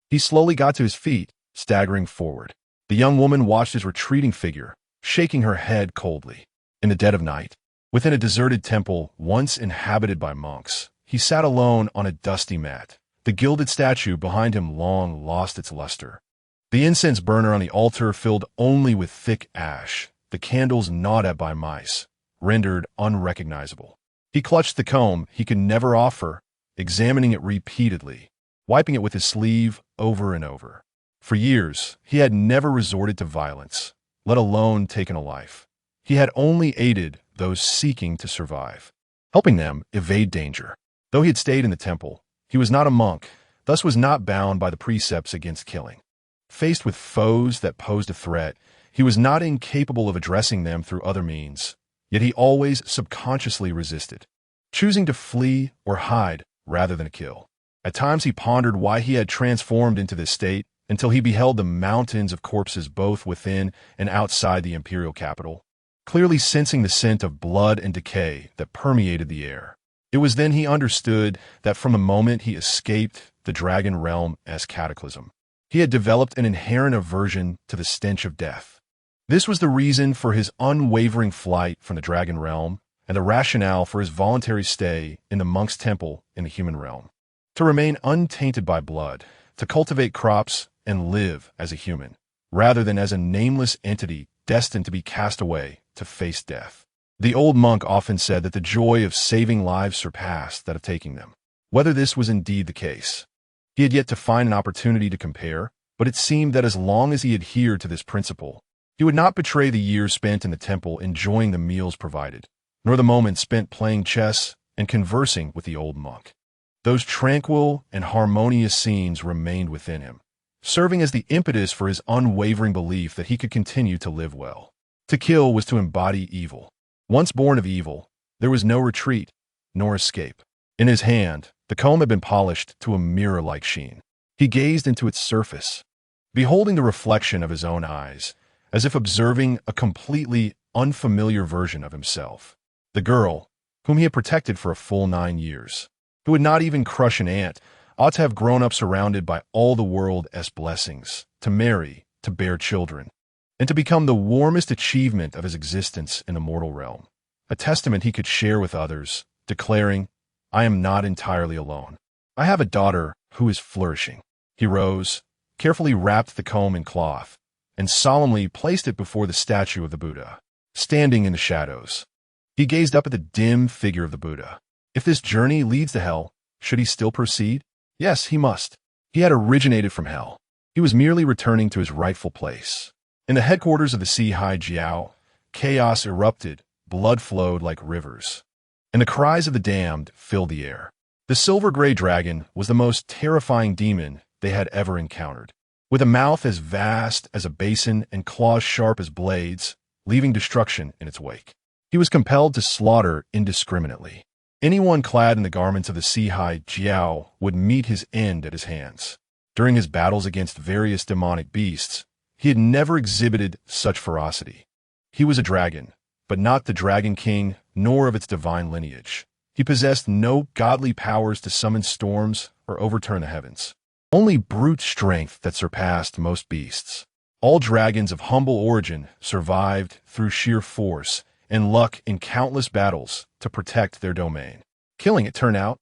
He slowly got to his feet, staggering forward. The young woman watched his retreating figure, shaking her head coldly. In the dead of night, within a deserted temple once inhabited by monks, he sat alone on a dusty mat. The gilded statue behind him long lost its luster. The incense burner on the altar filled only with thick ash, the candles gnawed at by mice, rendered unrecognizable. He clutched the comb he could never offer, examining it repeatedly, wiping it with his sleeve over and over. For years, he had never resorted to violence, let alone taken a life. He had only aided those seeking to survive, helping them evade danger. Though he had stayed in the temple, he was not a monk, thus was not bound by the precepts against killing. Faced with foes that posed a threat, he was not incapable of addressing them through other means, yet he always subconsciously resisted, choosing to flee or hide rather than kill. At times he pondered why he had transformed into this state, until he beheld the mountains of corpses both within and outside the imperial capital, clearly sensing the scent of blood and decay that permeated the air. It was then he understood that from the moment he escaped the dragon realm as cataclysm, he had developed an inherent aversion to the stench of death. This was the reason for his unwavering flight from the dragon realm and the rationale for his voluntary stay in the monk's temple in the human realm. To remain untainted by blood, to cultivate crops and live as a human, rather than as a nameless entity destined to be cast away to face death. The old monk often said that the joy of saving lives surpassed that of taking them. Whether this was indeed the case, he had yet to find an opportunity to compare, but it seemed that as long as he adhered to this principle, he would not betray the years spent in the temple enjoying the meals provided, nor the moments spent playing chess and conversing with the old monk. Those tranquil and harmonious scenes remained within him, serving as the impetus for his unwavering belief that he could continue to live well. To kill was to embody evil. Once born of evil, there was no retreat, nor escape. In his hand, the comb had been polished to a mirror-like sheen. He gazed into its surface, beholding the reflection of his own eyes, as if observing a completely unfamiliar version of himself. The girl, whom he had protected for a full 9 years, who would not even crush an ant, ought to have grown up surrounded by all the world's blessings, to marry, to bear children, and to become the warmest achievement of his existence in the mortal realm, a testament he could share with others, declaring, "I am not entirely alone. I have a daughter who is flourishing." He rose, carefully wrapped the comb in cloth, and solemnly placed it before the statue of the Buddha, standing in the shadows. He gazed up at the dim figure of the Buddha. If this journey leads to hell, should he still proceed? Yes, he must. He had originated from hell. He was merely returning to his rightful place. In the headquarters of the Ximeiyouhai, chaos erupted, blood flowed like rivers, and the cries of the damned filled the air. The silver-gray dragon was the most terrifying demon they had ever encountered, with a mouth as vast as a basin and claws sharp as blades, leaving destruction in its wake. He was compelled to slaughter indiscriminately. Anyone clad in the garments of the Ximeiyouhai would meet his end at his hands. During his battles against various demonic beasts, he had never exhibited such ferocity. He was a dragon, but not the Dragon King, nor of its divine lineage. He possessed no godly powers to summon storms or overturn the heavens. Only brute strength that surpassed most beasts. All dragons of humble origin survived through sheer force and luck in countless battles to protect their domain. Killing, it turned out,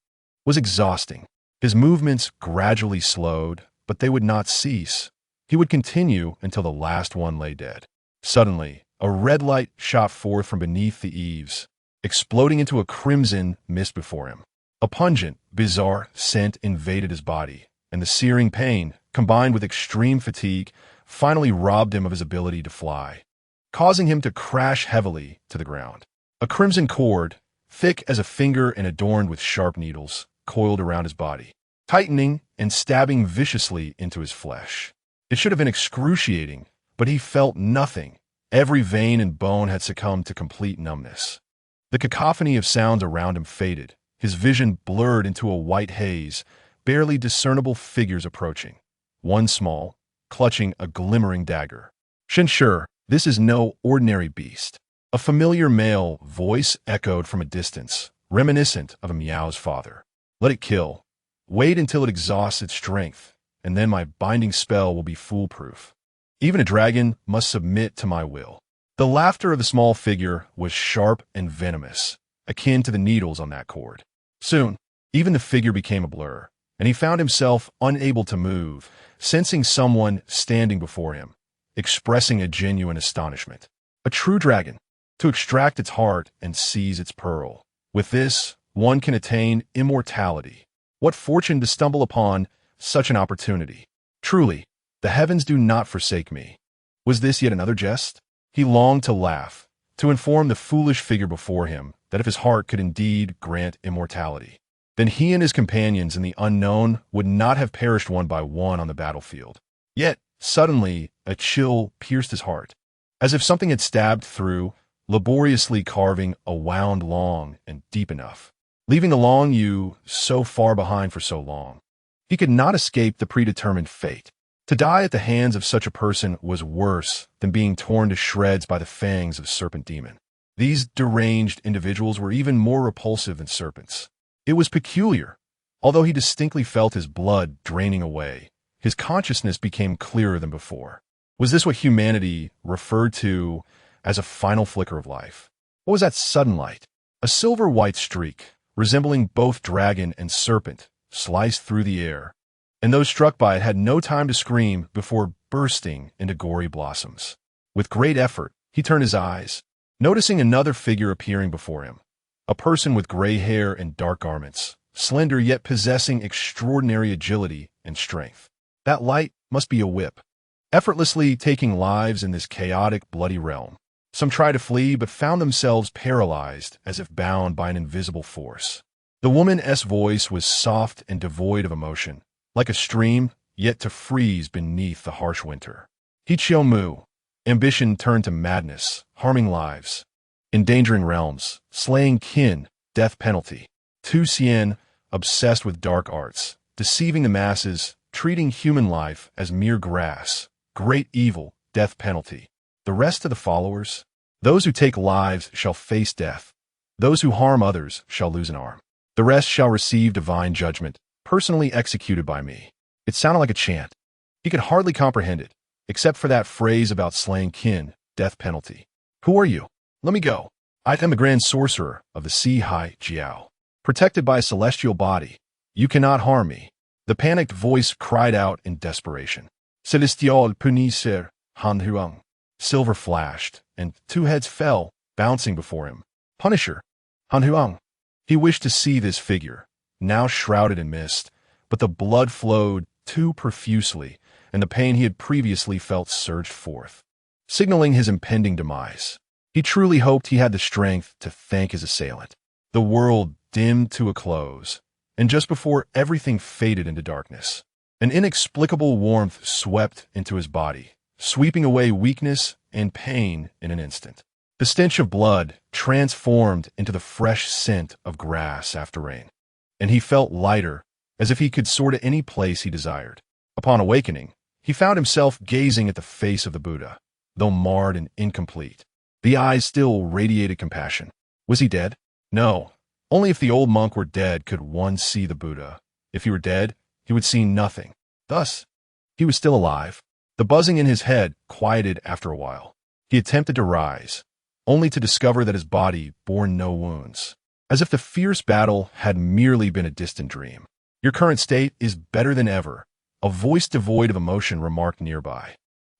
was exhausting. His movements gradually slowed, but they would not cease. He would continue until the last one lay dead. Suddenly, a red light shot forth from beneath the eaves, exploding into a crimson mist before him. A pungent, bizarre scent invaded his body, and the searing pain, combined with extreme fatigue, finally robbed him of his ability to fly, causing him to crash heavily to the ground. A crimson cord, thick as a finger and adorned with sharp needles, coiled around his body, tightening and stabbing viciously into his flesh. It should have been excruciating, but he felt nothing. Every vein and bone had succumbed to complete numbness. The cacophony of sounds around him faded, his vision blurred into a white haze, barely discernible figures approaching. One small, clutching a glimmering dagger. Sure, this is no ordinary beast. A familiar male voice echoed from a distance, reminiscent of a Miao's father. Let it kill. Wait until it exhausts its strength, and then my binding spell will be foolproof. Even a dragon must submit to my will. The laughter of the small figure was sharp and venomous, akin to the needles on that cord. Soon, even the figure became a blur, and he found himself unable to move, sensing someone standing before him, expressing a genuine astonishment. A true dragon, to extract its heart and seize its pearl. With this, one can attain immortality. What fortune to stumble upon such an opportunity. Truly, the heavens do not forsake me. Was this yet another jest? He longed to laugh, to inform the foolish figure before him that if his heart could indeed grant immortality, then he and his companions in the unknown would not have perished one by one on the battlefield. Yet, suddenly, a chill pierced his heart, as if something had stabbed through, laboriously carving a wound long and deep enough, leaving the long U so far behind for so long. He could not escape the predetermined fate. To die at the hands of such a person was worse than being torn to shreds by the fangs of a serpent demon. These deranged individuals were even more repulsive than serpents. It was peculiar. Although he distinctly felt his blood draining away, his consciousness became clearer than before. Was this what humanity referred to as a final flicker of life? What was that sudden light? A silver-white streak, resembling both dragon and serpent, sliced through the air, and those struck by it had no time to scream before bursting into gory blossoms. With great effort, he turned his eyes, noticing another figure appearing before him, a person with gray hair and dark garments, slender yet possessing extraordinary agility and strength. That light must be a whip, effortlessly taking lives in this chaotic, bloody realm. Some tried to flee, but found themselves paralyzed as if bound by an invisible force. The woman's voice was soft and devoid of emotion, like a stream, yet to freeze beneath the harsh winter. Ximeiyouhai, ambition turned to madness, harming lives, endangering realms, slaying kin, death penalty. Tu Xian, obsessed with dark arts, deceiving the masses, treating human life as mere grass, great evil, death penalty. The rest of the followers? Those who take lives shall face death. Those who harm others shall lose an arm. The rest shall receive divine judgment, personally executed by me. It sounded like a chant. He could hardly comprehend it, except for that phrase about slaying kin, death penalty. Who are you? Let me go. I am the grand sorcerer of the Ximeiyouhai Jiao. Protected by a celestial body, you cannot harm me. The panicked voice cried out in desperation. Celestial punisseur, Han Huang. Silver flashed, and two heads fell, bouncing before him. Punisher, Han Huang. He wished to see this figure, now shrouded in mist, but the blood flowed too profusely, and the pain he had previously felt surged forth, signaling his impending demise. He truly hoped he had the strength to thank his assailant. The world dimmed to a close, and just before everything faded into darkness, an inexplicable warmth swept into his body, sweeping away weakness and pain in an instant. The stench of blood transformed into the fresh scent of grass after rain, and he felt lighter, as if he could soar to any place he desired. Upon awakening, he found himself gazing at the face of the Buddha, though marred and incomplete. The eyes still radiated compassion. Was he dead? No. Only if the old monk were dead could one see the Buddha. If he were dead, he would see nothing. Thus, he was still alive. The buzzing in his head quieted after a while. He attempted to rise, only to discover that his body bore no wounds, as if the fierce battle had merely been a distant dream. Your current state is better than ever, a voice devoid of emotion remarked nearby.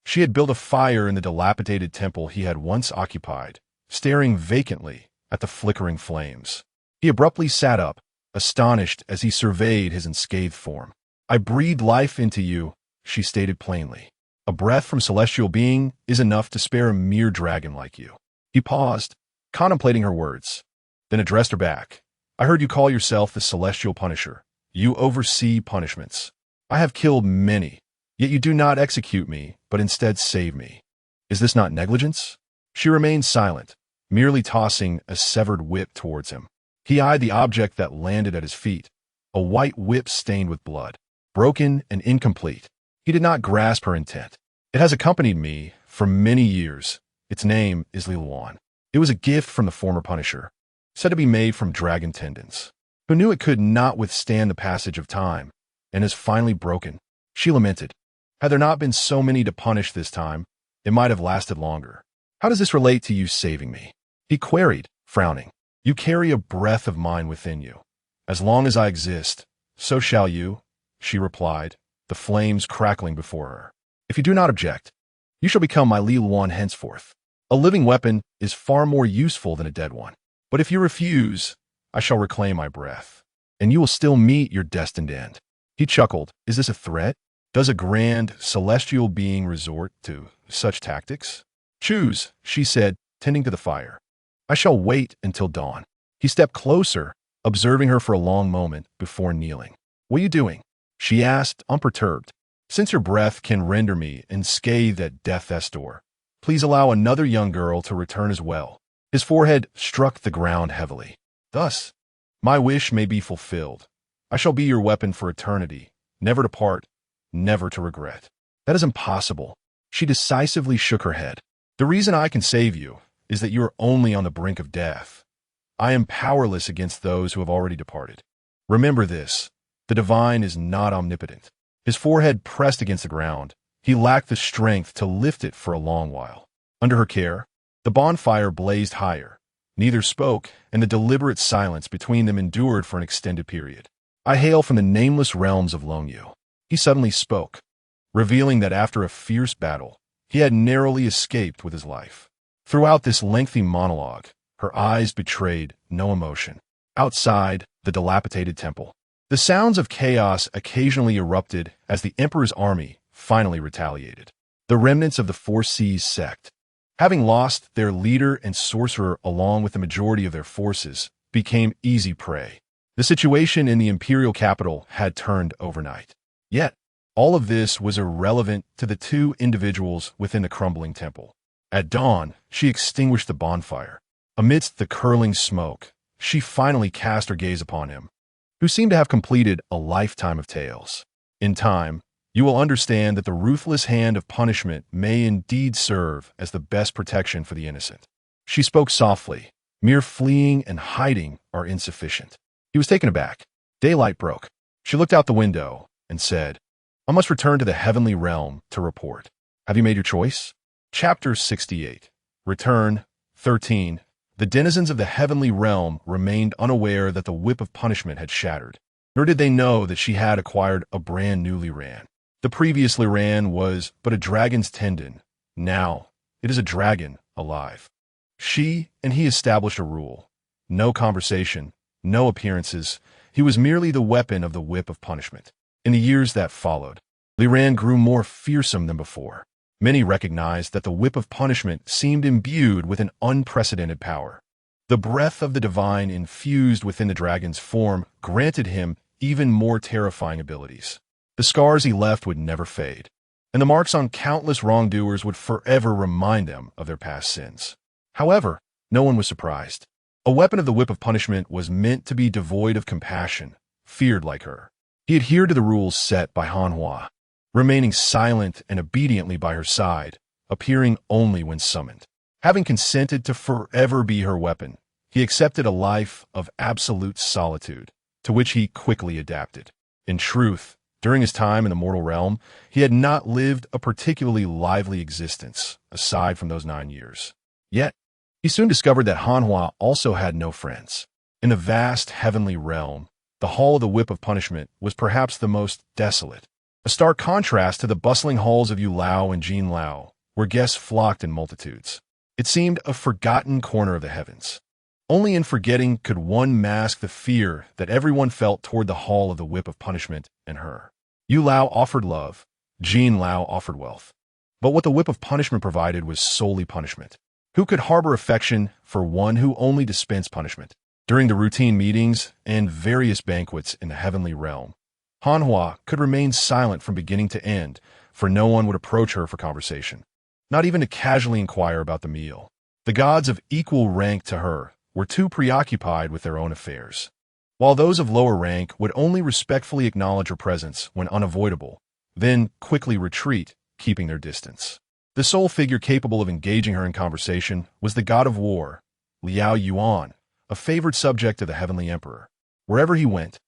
She had built a fire in the dilapidated temple he had once occupied, staring vacantly at the flickering flames. He abruptly sat up, astonished as he surveyed his unscathed form. I breathed life into you, she stated plainly. A breath from celestial being is enough to spare a mere dragon like you. He paused, contemplating her words, then addressed her back. I heard you call yourself the celestial punisher. You oversee punishments. I have killed many, yet you do not execute me, but instead save me. Is this not negligence? She remained silent, merely tossing a severed whip towards him. He eyed the object that landed at his feet, a white whip stained with blood, broken and incomplete. He did not grasp her intent. It has accompanied me for many years. Its name is Liluan. It was a gift from the former Punisher, said to be made from dragon tendons, who knew it could not withstand the passage of time, and is finally broken. She lamented. Had there not been so many to punish this time, it might have lasted longer. How does this relate to you saving me? He queried, frowning. You carry a breath of mine within you. As long as I exist, so shall you, she replied, the flames crackling before her. If you do not object, you shall become my Liluan henceforth. A living weapon is far more useful than a dead one. But if you refuse, I shall reclaim my breath, and you will still meet your destined end. He chuckled. Is this a threat? Does a grand, celestial being resort to such tactics? Choose, she said, tending to the fire. I shall wait until dawn. He stepped closer, observing her for a long moment before kneeling. What are you doing? She asked, unperturbed. Since your breath can render me unscathed at death's door, please allow another young girl to return as well. His forehead struck the ground heavily. Thus, my wish may be fulfilled. I shall be your weapon for eternity, never to part, never to regret. That is impossible. She decisively shook her head. The reason I can save you is that you are only on the brink of death. I am powerless against those who have already departed. Remember this, the divine is not omnipotent. His forehead pressed against the ground. He lacked the strength to lift it for a long while. Under her care, the bonfire blazed higher. Neither spoke, and the deliberate silence between them endured for an extended period. I hail from the nameless realms of Longyu. He suddenly spoke, revealing that after a fierce battle, he had narrowly escaped with his life. Throughout this lengthy monologue, her eyes betrayed no emotion. Outside the dilapidated temple, the sounds of chaos occasionally erupted as the emperor's army finally retaliated. The remnants of the Four Seas sect, having lost their leader and sorcerer along with the majority of their forces, became easy prey. The situation in the imperial capital had turned overnight. Yet, all of this was irrelevant to the two individuals within the crumbling temple. At dawn, she extinguished the bonfire. Amidst the curling smoke, she finally cast her gaze upon him, who seemed to have completed a lifetime of tales. In time, you will understand that the ruthless hand of punishment may indeed serve as the best protection for the innocent. She spoke softly. Mere fleeing and hiding are insufficient. He was taken aback. Daylight broke. She looked out the window and said, I must return to the heavenly realm to report. Have you made your choice? Chapter 68. Return 13. The denizens of the heavenly realm remained unaware that the whip of punishment had shattered, nor did they know that she had acquired a brand new Liran. The previous Liran was but a dragon's tendon. Now, it is a dragon alive. She and he established a rule. No conversation, no appearances. He was merely the weapon of the whip of punishment. In the years that followed, Liran grew more fearsome than before. Many recognized that the whip of punishment seemed imbued with an unprecedented power. The breath of the divine infused within the dragon's form granted him even more terrifying abilities. The scars he left would never fade, and the marks on countless wrongdoers would forever remind them of their past sins. However, no one was surprised. A weapon of the whip of punishment was meant to be devoid of compassion, feared like her. He adhered to the rules set by Hanhua, remaining silent and obediently by her side, appearing only when summoned. Having consented to forever be her weapon, he accepted a life of absolute solitude, to which he quickly adapted. In truth, during his time in the mortal realm, he had not lived a particularly lively existence, aside from those 9 years. Yet, he soon discovered that Hanhua also had no friends. In the vast heavenly realm, the Hall of the Whip of Punishment was perhaps the most desolate, a stark contrast to the bustling halls of Yulao and Jinlao, where guests flocked in multitudes. It seemed a forgotten corner of the heavens. Only in forgetting could one mask the fear that everyone felt toward the Hall of the Whip of Punishment and her. Yulao offered love, Jinlao offered wealth. But what the Whip of Punishment provided was solely punishment. Who could harbor affection for one who only dispensed punishment? During the routine meetings and various banquets in the heavenly realm, Hanhua could remain silent from beginning to end, for no one would approach her for conversation, not even to casually inquire about the meal. The gods of equal rank to her were too preoccupied with their own affairs, while those of lower rank would only respectfully acknowledge her presence when unavoidable, then quickly retreat, keeping their distance. The sole figure capable of engaging her in conversation was the god of war, Ximeiyouhai, a favored subject of the heavenly emperor. Wherever he went,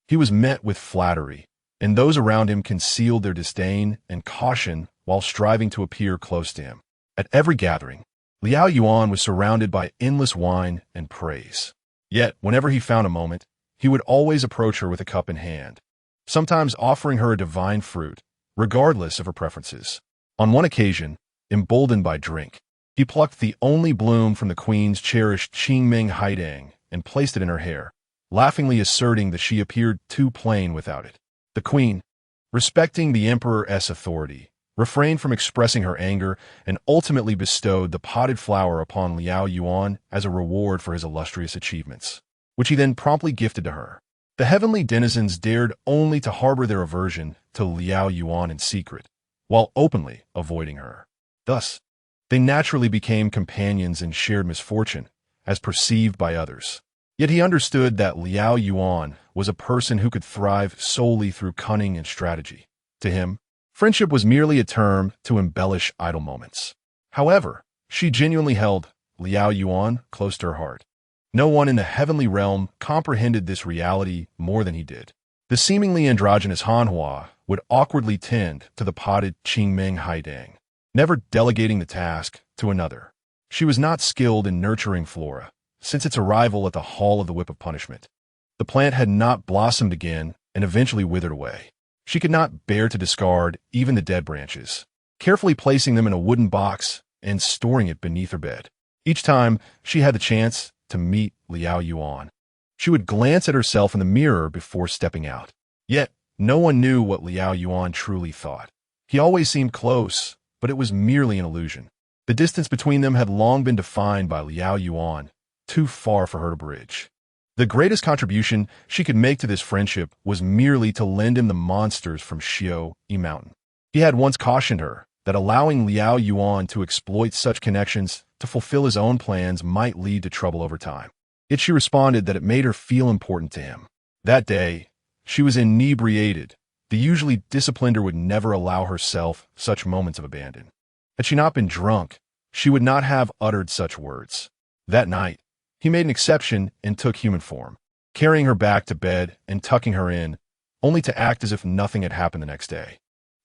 he was met with flattery, and those around him concealed their disdain and caution while striving to appear close to him. At every gathering, Ximeiyouhai was surrounded by endless wine and praise. Yet, whenever he found a moment, he would always approach her with a cup in hand, sometimes offering her a divine fruit, regardless of her preferences. On one occasion, emboldened by drink, he plucked the only bloom from the queen's cherished Qingming haidang and placed it in her hair, laughingly asserting that she appeared too plain without it. The queen, respecting the emperor's authority, refrained from expressing her anger and ultimately bestowed the potted flower upon Ximeiyouhai as a reward for his illustrious achievements, which he then promptly gifted to her. The heavenly denizens dared only to harbor their aversion to Ximeiyouhai in secret, while openly avoiding her. Thus, they naturally became companions in shared misfortune, as perceived by others. Yet he understood that Ximeiyouhai was a person who could thrive solely through cunning and strategy. To him, friendship was merely a term to embellish idle moments. However, she genuinely held Ximeiyouhai close to her heart. No one in the heavenly realm comprehended this reality more than he did. The seemingly androgynous Hanhua would awkwardly tend to the potted Qingming haidang, never delegating the task to another. She was not skilled in nurturing flora, since its arrival at the Hall of the Whip of Punishment. The plant had not blossomed again and eventually withered away. She could not bear to discard even the dead branches, carefully placing them in a wooden box and storing it beneath her bed. Each time she had the chance to meet Ximeiyouhai, she would glance at herself in the mirror before stepping out. Yet, no one knew what Ximeiyouhai truly thought. He always seemed close, but it was merely an illusion. The distance between them had long been defined by Ximeiyouhai, too far for her to bridge. The greatest contribution she could make to this friendship was merely to lend him the monsters from Xiao Hu Mountain. He had once cautioned her that allowing Ximeiyouhai to exploit such connections to fulfill his own plans might lead to trouble over time. Yet she responded that it made her feel important to him. That day, she was inebriated. The usually disciplined her would never allow herself such moments of abandon. Had she not been drunk, she would not have uttered such words. That night, he made an exception and took human form, carrying her back to bed and tucking her in, only to act as if nothing had happened the next day.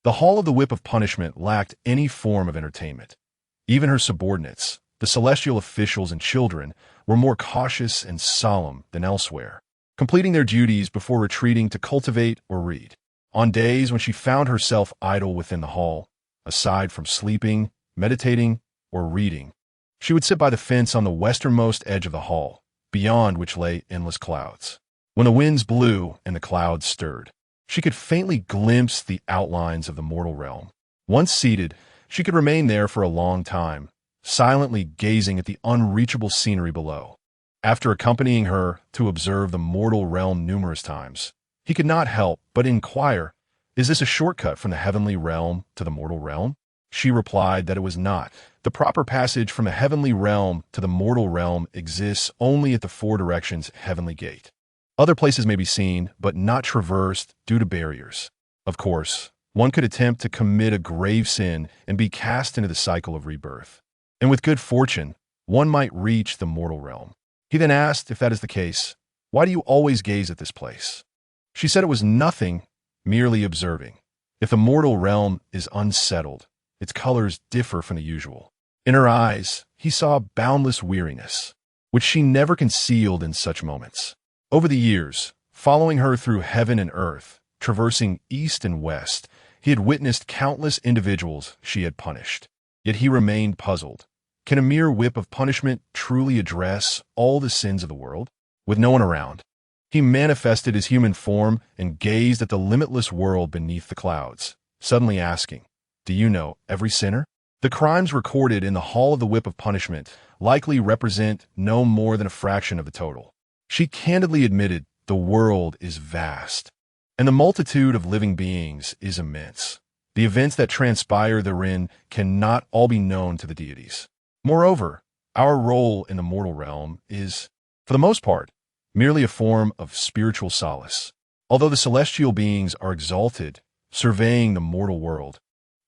The Hall of the Whip of Punishment lacked any form of entertainment. Even her subordinates, the celestial officials and children, were more cautious and solemn than elsewhere, completing their duties before retreating to cultivate or read. On days when she found herself idle within the hall, aside from sleeping, meditating, or reading, she would sit by the fence on the westernmost edge of the hall, beyond which lay endless clouds. When the winds blew and the clouds stirred, she could faintly glimpse the outlines of the mortal realm. Once seated, she could remain there for a long time, silently gazing at the unreachable scenery below. After accompanying her to observe the mortal realm numerous times, he could not help but inquire, "Is this a shortcut from the heavenly realm to the mortal realm?" She replied that it was not. The proper passage from the heavenly realm to the mortal realm exists only at the four directions heavenly gate. Other places may be seen, but not traversed due to barriers. Of course, one could attempt to commit a grave sin and be cast into the cycle of rebirth. and with good fortune, one might reach the mortal realm. He then asked, if that is the case, why do you always gaze at this place? She said it was nothing, merely observing. If the mortal realm is unsettled, its colors differ from the usual. In her eyes, he saw boundless weariness, which she never concealed in such moments. Over the years, following her through heaven and earth, traversing east and west, he had witnessed countless individuals she had punished. Yet he remained puzzled. Can a mere whip of punishment truly address all the sins of the world? With no one around, he manifested his human form and gazed at the limitless world beneath the clouds, suddenly asking, "Do you know every sinner?" The crimes recorded in the Hall of the Whip of Punishment likely represent no more than a fraction of the total. She candidly admitted the world is vast, and the multitude of living beings is immense. The events that transpire therein cannot all be known to the deities. Moreover, our role in the mortal realm is, for the most part, merely a form of spiritual solace. Although the celestial beings are exalted, surveying the mortal world,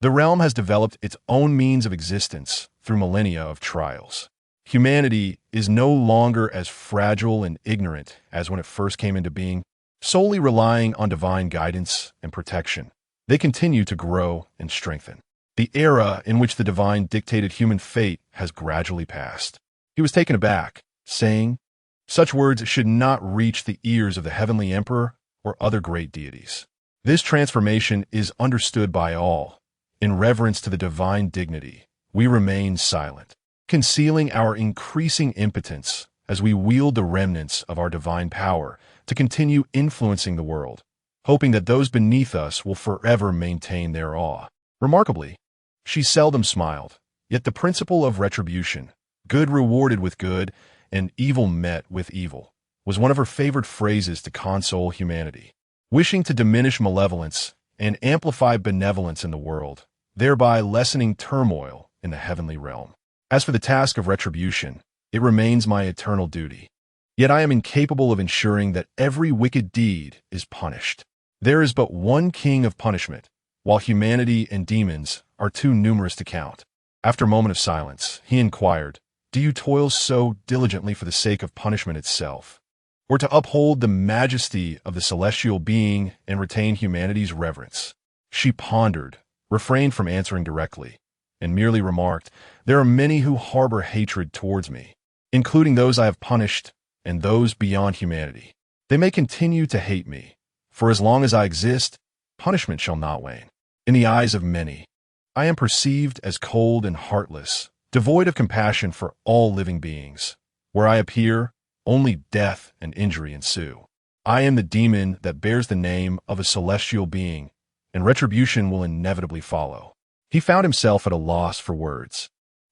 the realm has developed its own means of existence through millennia of trials. Humanity is no longer as fragile and ignorant as when it first came into being, solely relying on divine guidance and protection. They continue to grow and strengthen. The era in which the divine dictated human fate has gradually passed. He was taken aback, saying, "Such words should not reach the ears of the heavenly emperor or other great deities. This transformation is understood by all. In reverence to the divine dignity, we remain silent, concealing our increasing impotence as we wield the remnants of our divine power to continue influencing the world, hoping that those beneath us will forever maintain their awe." Remarkably, she seldom smiled, yet the principle of retribution, good rewarded with good and evil met with evil, was one of her favorite phrases to console humanity. Wishing to diminish malevolence and amplify benevolence in the world, thereby lessening turmoil in the heavenly realm. As for the task of retribution, it remains my eternal duty. Yet I am incapable of ensuring that every wicked deed is punished. There is but one king of punishment, while humanity and demons are too numerous to count. After a moment of silence, he inquired, "Do you toil so diligently for the sake of punishment itself, or to uphold the majesty of the celestial being and retain humanity's reverence?" She pondered, refrained from answering directly, and merely remarked, "There are many who harbor hatred towards me, including those I have punished and those beyond humanity. They may continue to hate me, for as long as I exist, punishment shall not wane. In the eyes of many, I am perceived as cold and heartless, devoid of compassion for all living beings. Where I appear, only death and injury ensue. I am the demon that bears the name of a celestial being, and retribution will inevitably follow." He found himself at a loss for words,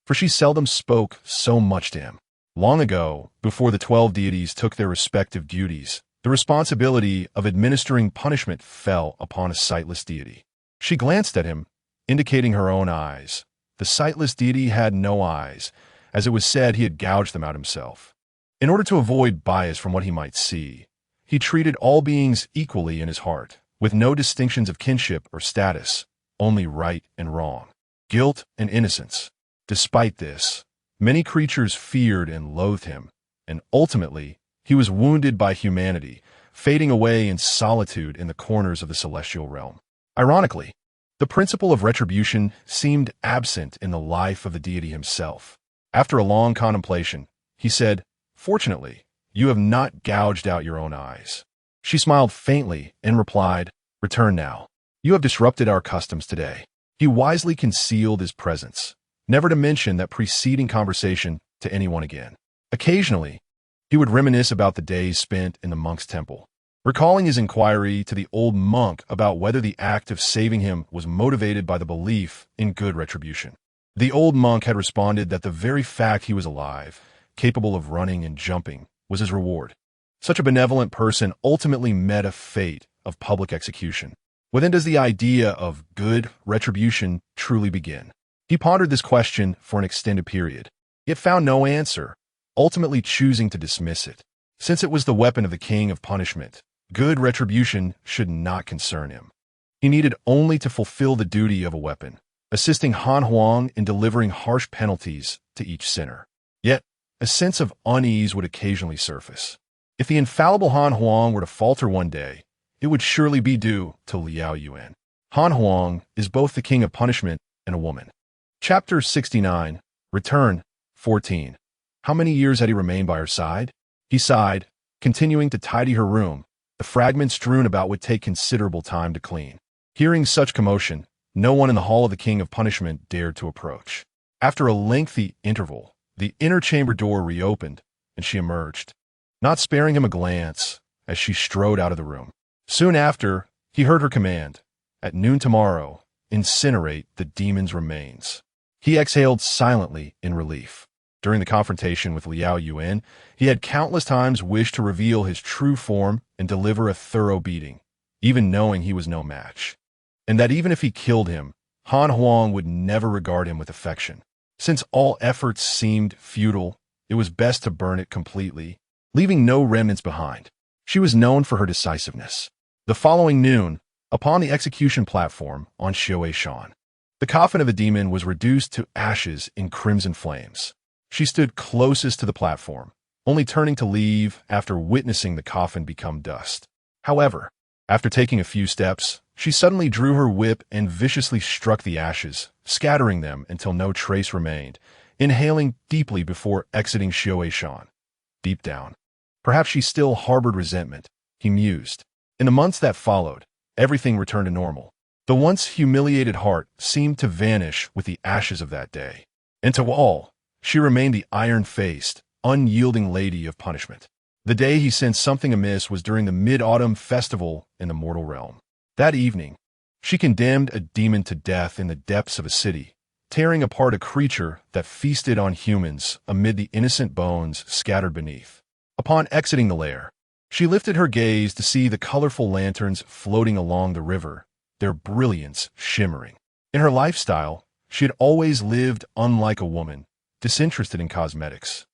for she seldom spoke so much to him. Long ago, before the 12 deities took their respective duties, the responsibility of administering punishment fell upon a sightless deity. She glanced at him, indicating her own eyes. The sightless deity had no eyes, as it was said he had gouged them out himself. In order to avoid bias from what he might see, he treated all beings equally in his heart, with no distinctions of kinship or status, only right and wrong, guilt and innocence. Despite this, many creatures feared and loathed him, and ultimately, he was wounded by humanity, fading away in solitude in the corners of the celestial realm. Ironically, the principle of retribution seemed absent in the life of the deity himself. After a long contemplation, he said, "Fortunately, you have not gouged out your own eyes." She smiled faintly and replied, "Return now. You have disrupted our customs today." He wisely concealed his presence, never to mention that preceding conversation to anyone again. Occasionally, he would reminisce about the days spent in the monk's temple, recalling his inquiry to the old monk about whether the act of saving him was motivated by the belief in good retribution. The old monk had responded that the very fact he was alive, capable of running and jumping, was his reward. Such a benevolent person ultimately met a fate of public execution. When does the idea of good retribution truly begin? He pondered this question for an extended period, yet found no answer, ultimately choosing to dismiss it. Since it was the weapon of the king of punishment, good retribution should not concern him. He needed only to fulfill the duty of a weapon, assisting Han Huang in delivering harsh penalties to each sinner. Yet, a sense of unease would occasionally surface. If the infallible Han Huang were to falter one day, it would surely be due to Liao Yuan. Han Huang is both the king of punishment and a woman. Chapter 69, Return, 14. How many years had he remained by her side? He sighed, continuing to tidy her room. The fragments strewn about would take considerable time to clean. Hearing such commotion, no one in the hall of the king of punishment dared to approach. After a lengthy interval, the inner chamber door reopened, and she emerged, not sparing him a glance as she strode out of the room. Soon after, he heard her command, "At noon tomorrow, incinerate the demon's remains." He exhaled silently in relief. During the confrontation with Liao Yuan, he had countless times wished to reveal his true form and deliver a thorough beating, even knowing he was no match. And that even if he killed him, Han Huang would never regard him with affection. Since all efforts seemed futile, it was best to burn it completely, leaving no remnants behind. She was known for her decisiveness. The following noon, upon the execution platform on Ximeiyouhai, the coffin of the demon was reduced to ashes in crimson flames. She stood closest to the platform, only turning to leave after witnessing the coffin become dust. However, after taking a few steps, she suddenly drew her whip and viciously struck the ashes, scattering them until no trace remained, inhaling deeply before exiting Ximeiyouhai. Deep down, perhaps she still harbored resentment, he mused. In the months that followed, everything returned to normal. The once humiliated heart seemed to vanish with the ashes of that day. And to all, she remained the iron-faced, unyielding lady of punishment. The day he sensed something amiss was during the mid-autumn festival in the mortal realm. That evening, she condemned a demon to death in the depths of a city, tearing apart a creature that feasted on humans amid the innocent bones scattered beneath. Upon exiting the lair, she lifted her gaze to see the colorful lanterns floating along the river, their brilliance shimmering. In her lifestyle, she had always lived unlike a woman, disinterested in cosmetics,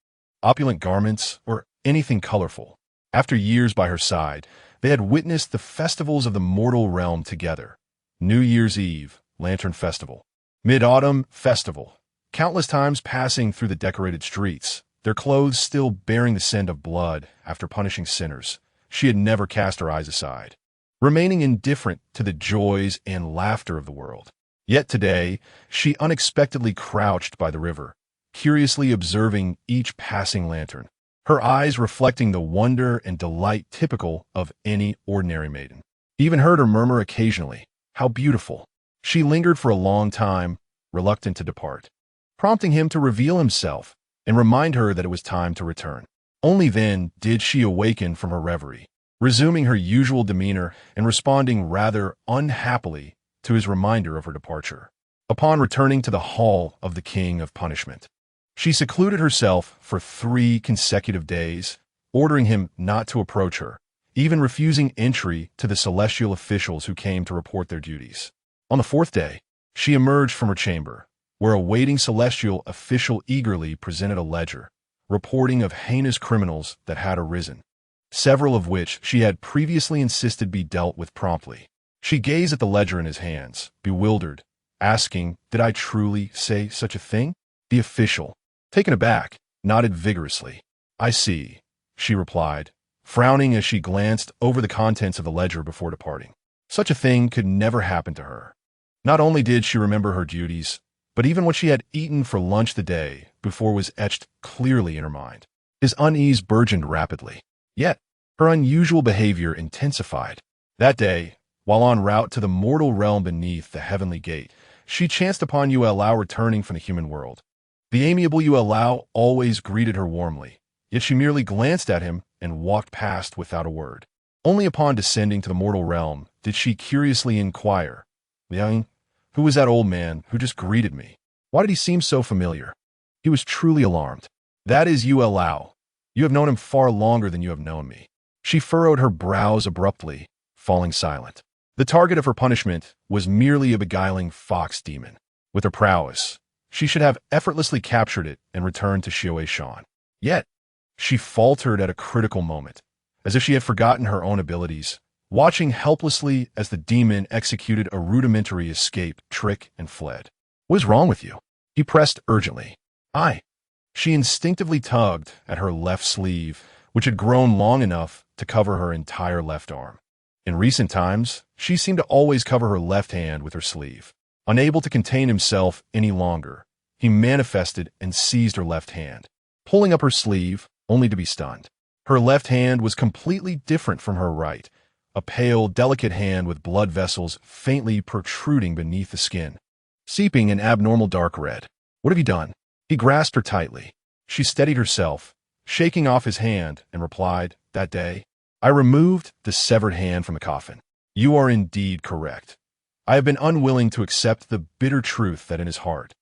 opulent garments, or anything colorful. After years by her side, they had witnessed the festivals of the mortal realm together. New Year's Eve, Lantern Festival. Mid-Autumn Festival. Countless times passing through the decorated streets, their clothes still bearing the scent of blood after punishing sinners, she had never cast her eyes aside, remaining indifferent to the joys and laughter of the world. Yet today, she unexpectedly crouched by the river, curiously observing each passing lantern, her eyes reflecting the wonder and delight typical of any ordinary maiden. He even heard her murmur occasionally, "How beautiful." She lingered for a long time, reluctant to depart, prompting him to reveal himself and remind her that it was time to return. Only then did she awaken from her reverie, resuming her usual demeanor and responding rather unhappily to his reminder of her departure. Upon returning to the hall of the King of Punishment, she secluded herself for 3 consecutive days, ordering him not to approach her, even refusing entry to the celestial officials who came to report their duties. On the 4th day, she emerged from her chamber, where a waiting celestial official eagerly presented a ledger, reporting of heinous criminals that had arisen, several of which she had previously insisted be dealt with promptly. She gazed at the ledger in his hands, bewildered, asking, "Did I truly say such a thing?" The official, taken aback, nodded vigorously. "I see," she replied, frowning as she glanced over the contents of the ledger before departing. Such a thing could never happen to her. Not only did she remember her duties, but even what she had eaten for lunch the day before was etched clearly in her mind. His unease burgeoned rapidly. Yet, her unusual behavior intensified. That day, while en route to the mortal realm beneath the heavenly gate, she chanced upon Yue Lao returning from the human world. The amiable Yue Lao always greeted her warmly, yet she merely glanced at him and walked past without a word. Only upon descending to the mortal realm did she curiously inquire, "Liang, who was that old man who just greeted me? Why did he seem so familiar?" He was truly alarmed. "That is Yue Lao. You have known him far longer than you have known me." She furrowed her brows abruptly, falling silent. The target of her punishment was merely a beguiling fox demon. With her prowess, she should have effortlessly captured it and returned to Ximeiyouhai. Yet, she faltered at a critical moment, as if she had forgotten her own abilities, watching helplessly as the demon executed a rudimentary escape trick and fled. "What is wrong with you?" He pressed urgently. "I She instinctively tugged at her left sleeve, which had grown long enough to cover her entire left arm. In recent times, she seemed to always cover her left hand with her sleeve. Unable to contain himself any longer, he manifested and seized her left hand, pulling up her sleeve, only to be stunned. Her left hand was completely different from her right, a pale, delicate hand with blood vessels faintly protruding beneath the skin, seeping an abnormal dark red. "What have you done?" He grasped her tightly. She steadied herself, shaking off his hand, and replied, "That day, I removed the severed hand from the coffin." "You are indeed correct. I have been unwilling to accept the bitter truth that in his heart,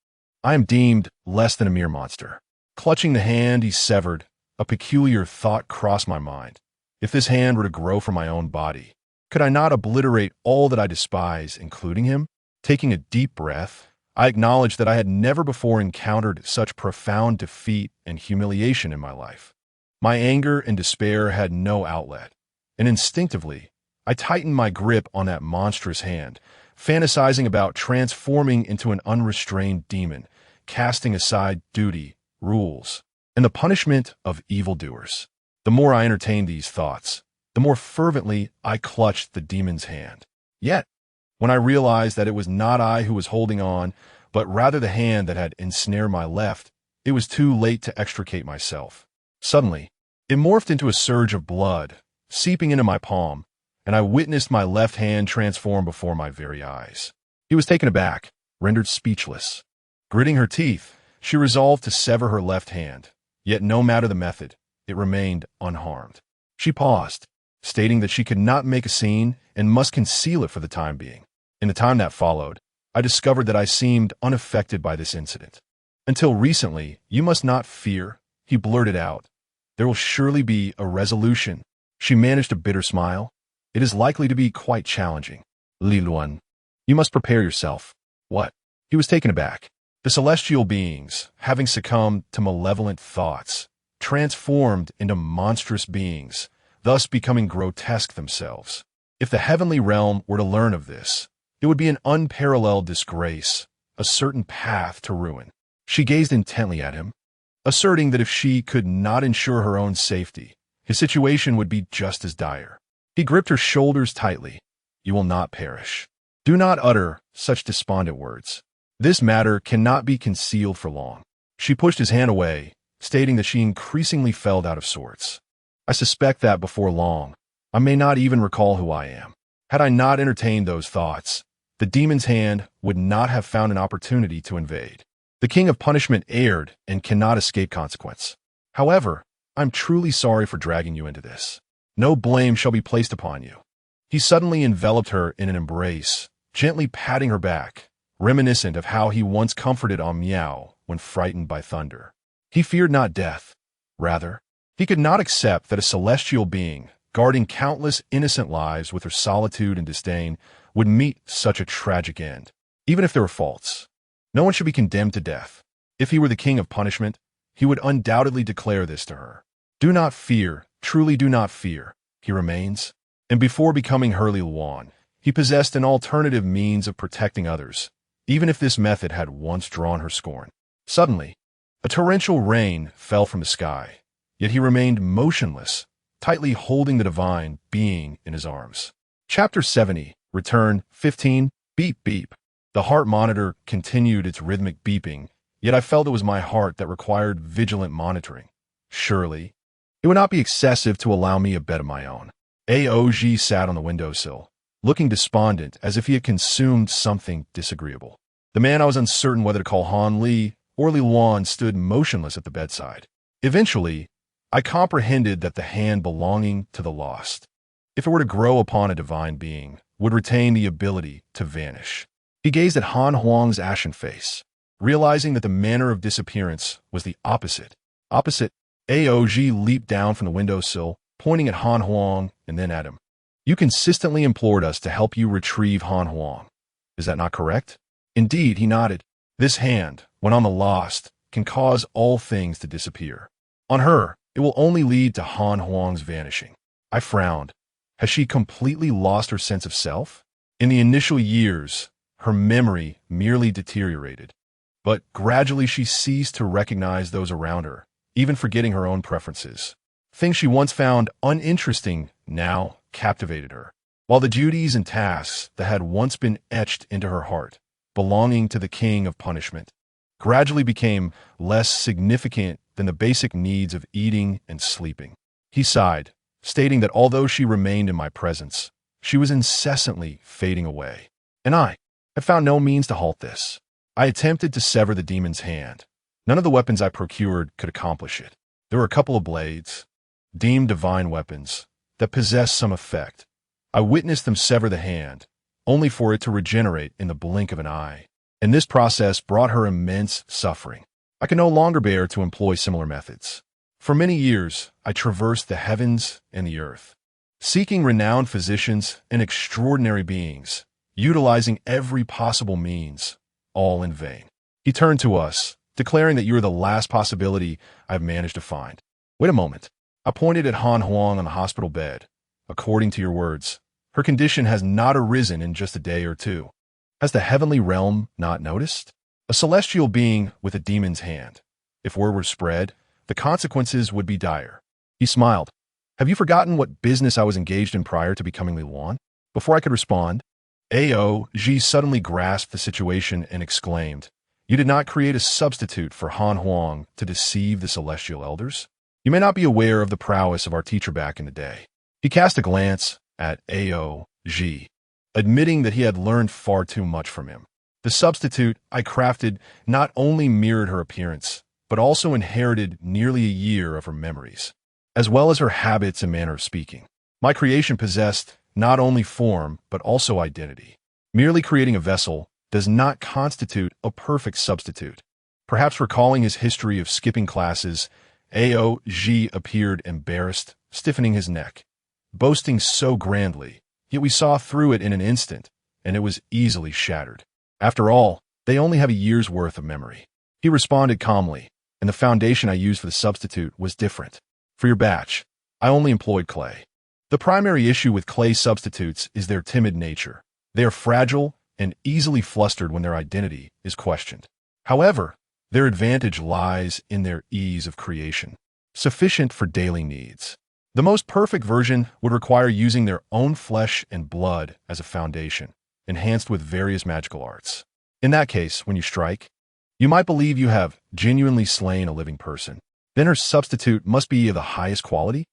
I am deemed less than a mere monster." Clutching the hand he severed, a peculiar thought crossed my mind. If this hand were to grow from my own body, could I not obliterate all that I despise, including him? Taking a deep breath, I acknowledged that I had never before encountered such profound defeat and humiliation in my life. My anger and despair had no outlet, and instinctively, I tightened my grip on that monstrous hand, fantasizing about transforming into an unrestrained demon, casting aside duty, rules, and the punishment of evildoers. The more I entertained these thoughts, the more fervently I clutched the demon's hand. Yet, when I realized that it was not I who was holding on, but rather the hand that had ensnared my left, it was too late to extricate myself. Suddenly, it morphed into a surge of blood, seeping into my palm, and I witnessed my left hand transform before my very eyes. He was taken aback, rendered speechless. Gritting her teeth, she resolved to sever her left hand, yet no matter the method, it remained unharmed. She paused, stating that she could not make a scene and must conceal it for the time being. In the time that followed, I discovered that I seemed unaffected by this incident. "Until recently, you must not fear," he blurted out. "There will surely be a resolution." She managed a bitter smile. "It is likely to be quite challenging. Li Luan, you must prepare yourself." "What?" He was taken aback. The celestial beings, having succumbed to malevolent thoughts, transformed into monstrous beings, thus becoming grotesque themselves. If the heavenly realm were to learn of this, it would be an unparalleled disgrace, a certain path to ruin. She gazed intently at him, asserting that if she could not ensure her own safety, his situation would be just as dire. He gripped her shoulders tightly. "You will not perish. Do not utter such despondent words. This matter cannot be concealed for long." She pushed his hand away, stating that she increasingly felt out of sorts. "I suspect that before long, I may not even recall who I am." Had I not entertained those thoughts, the demon's hand would not have found an opportunity to invade. The king of punishment erred and cannot escape consequence. However, I'm truly sorry for dragging you into this. No blame shall be placed upon you. He suddenly enveloped her in an embrace, gently patting her back, reminiscent of how he once comforted Miao when frightened by thunder. He feared not death. Rather, he could not accept that a celestial being, guarding countless innocent lives with her solitude and disdain, would meet such a tragic end, even if there were faults. No one should be condemned to death. If he were the king of punishment, he would undoubtedly declare this to her. "Do not fear, truly do not fear," he remains. And before becoming Hurley Luan, he possessed an alternative means of protecting others, even if this method had once drawn her scorn. Suddenly, a torrential rain fell from the sky, yet he remained motionless, tightly holding the divine being in his arms. Chapter 70, Return 15, Beep Beep. The heart monitor continued its rhythmic beeping, yet I felt it was my heart that required vigilant monitoring. Surely, it would not be excessive to allow me a bed of my own. Aoj sat on the windowsill, looking despondent as if he had consumed something disagreeable. The man I was uncertain whether to call Han Li or Li Luan stood motionless at the bedside. Eventually, I comprehended that the hand belonging to the lost, if it were to grow upon a divine being, would retain the ability to vanish. He gazed at Han Huang's ashen face, realizing that the manner of disappearance was the opposite. Aoj leaped down from the windowsill, pointing at Han Huang and then at him. "You consistently implored us to help you retrieve Han Huang. Is that not correct?" "Indeed," he nodded. "This hand, when on the lost, can cause all things to disappear. On her, it will only lead to Han Huang's vanishing." I frowned. Has she completely lost her sense of self? In the initial years, her memory merely deteriorated. But gradually she ceased to recognize those around her, even forgetting her own preferences. Things she once found uninteresting now captivated her, while the duties and tasks that had once been etched into her heart, belonging to the king of punishment, gradually became less significant than the basic needs of eating and sleeping. He sighed, stating that although she remained in my presence, she was incessantly fading away. And I had found no means to halt this. I attempted to sever the demon's hand. None of the weapons I procured could accomplish it. There were a couple of blades, deemed divine weapons, that possessed some effect. I witnessed them sever the hand, only for it to regenerate in the blink of an eye. And this process brought her immense suffering. I could no longer bear to employ similar methods. For many years, I traversed the heavens and the earth, seeking renowned physicians and extraordinary beings, utilizing every possible means, all in vain. He turned to us, declaring that you are the last possibility I've managed to find. Wait a moment. I pointed at Han Huang on the hospital bed. According to your words, her condition has not arisen in just a day or two. Has the heavenly realm not noticed? A celestial being with a demon's hand. If word were spread, the consequences would be dire. He smiled. Have you forgotten what business I was engaged in prior to becoming Li Luan? Before I could respond, Ao Ji suddenly grasped the situation and exclaimed, You did not create a substitute for Han Huang to deceive the celestial elders? You may not be aware of the prowess of our teacher back in the day. He cast a glance at Ao Ji, admitting that he had learned far too much from him. The substitute I crafted not only mirrored her appearance, but also inherited nearly a year of her memories, as well as her habits and manner of speaking. My creation possessed not only form, but also identity. Merely creating a vessel does not constitute a perfect substitute. Perhaps recalling his history of skipping classes, Ao Ji appeared embarrassed, stiffening his neck, boasting so grandly, yet we saw through it in an instant, and it was easily shattered. After all, they only have a year's worth of memory. He responded calmly, and the foundation I used for the substitute was different. For your batch, I only employed clay. The primary issue with clay substitutes is their timid nature. They are fragile and easily flustered when their identity is questioned. However, their advantage lies in their ease of creation, sufficient for daily needs. The most perfect version would require using their own flesh and blood as a foundation, enhanced with various magical arts. In that case, when you strike, you might believe you have genuinely slain a living person. Then her substitute must be of the highest quality?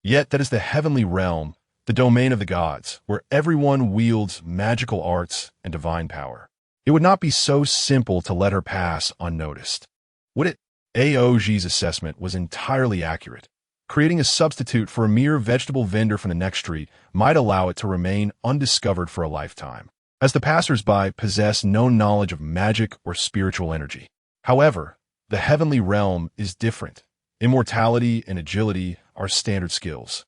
Yet that is the heavenly realm, the domain of the gods, where everyone wields magical arts and divine power. It would not be so simple to let her pass unnoticed, would it? Ao Ji's assessment was entirely accurate. Creating a substitute for a mere vegetable vendor from the next street might allow it to remain undiscovered for a lifetime, as the passers-by possess no knowledge of magic or spiritual energy. However, the heavenly realm is different. Immortality and agility are standard skills,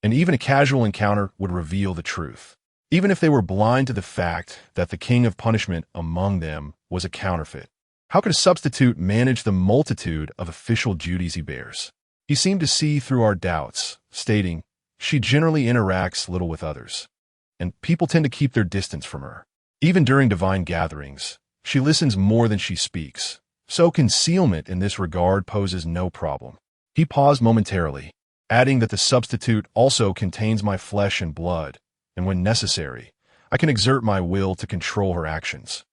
and even a casual encounter would reveal the truth, even if they were blind to the fact that the king of punishment among them was a counterfeit. How could a substitute manage the multitude of official duties he bears? He seemed to see through our doubts, stating, She generally interacts little with others, and people tend to keep their distance from her. Even during divine gatherings, she listens more than she speaks, so concealment in this regard poses no problem. He paused momentarily, adding that the substitute also contains my flesh and blood, and when necessary, I can exert my will to control her actions.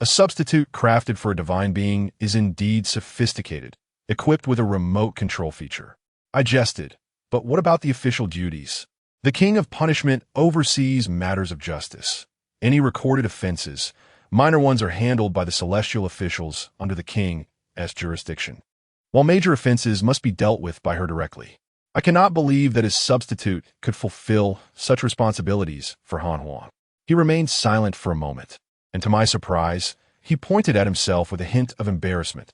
A substitute crafted for a divine being is indeed sophisticated, equipped with a remote control feature. I jested, but what about the official duties? The king of punishment oversees matters of justice. Any recorded offenses, minor ones, are handled by the celestial officials under the king's jurisdiction, while major offenses must be dealt with by her directly. I cannot believe that his substitute could fulfill such responsibilities for Han Huang. He remained silent for a moment, and to my surprise, he pointed at himself with a hint of embarrassment.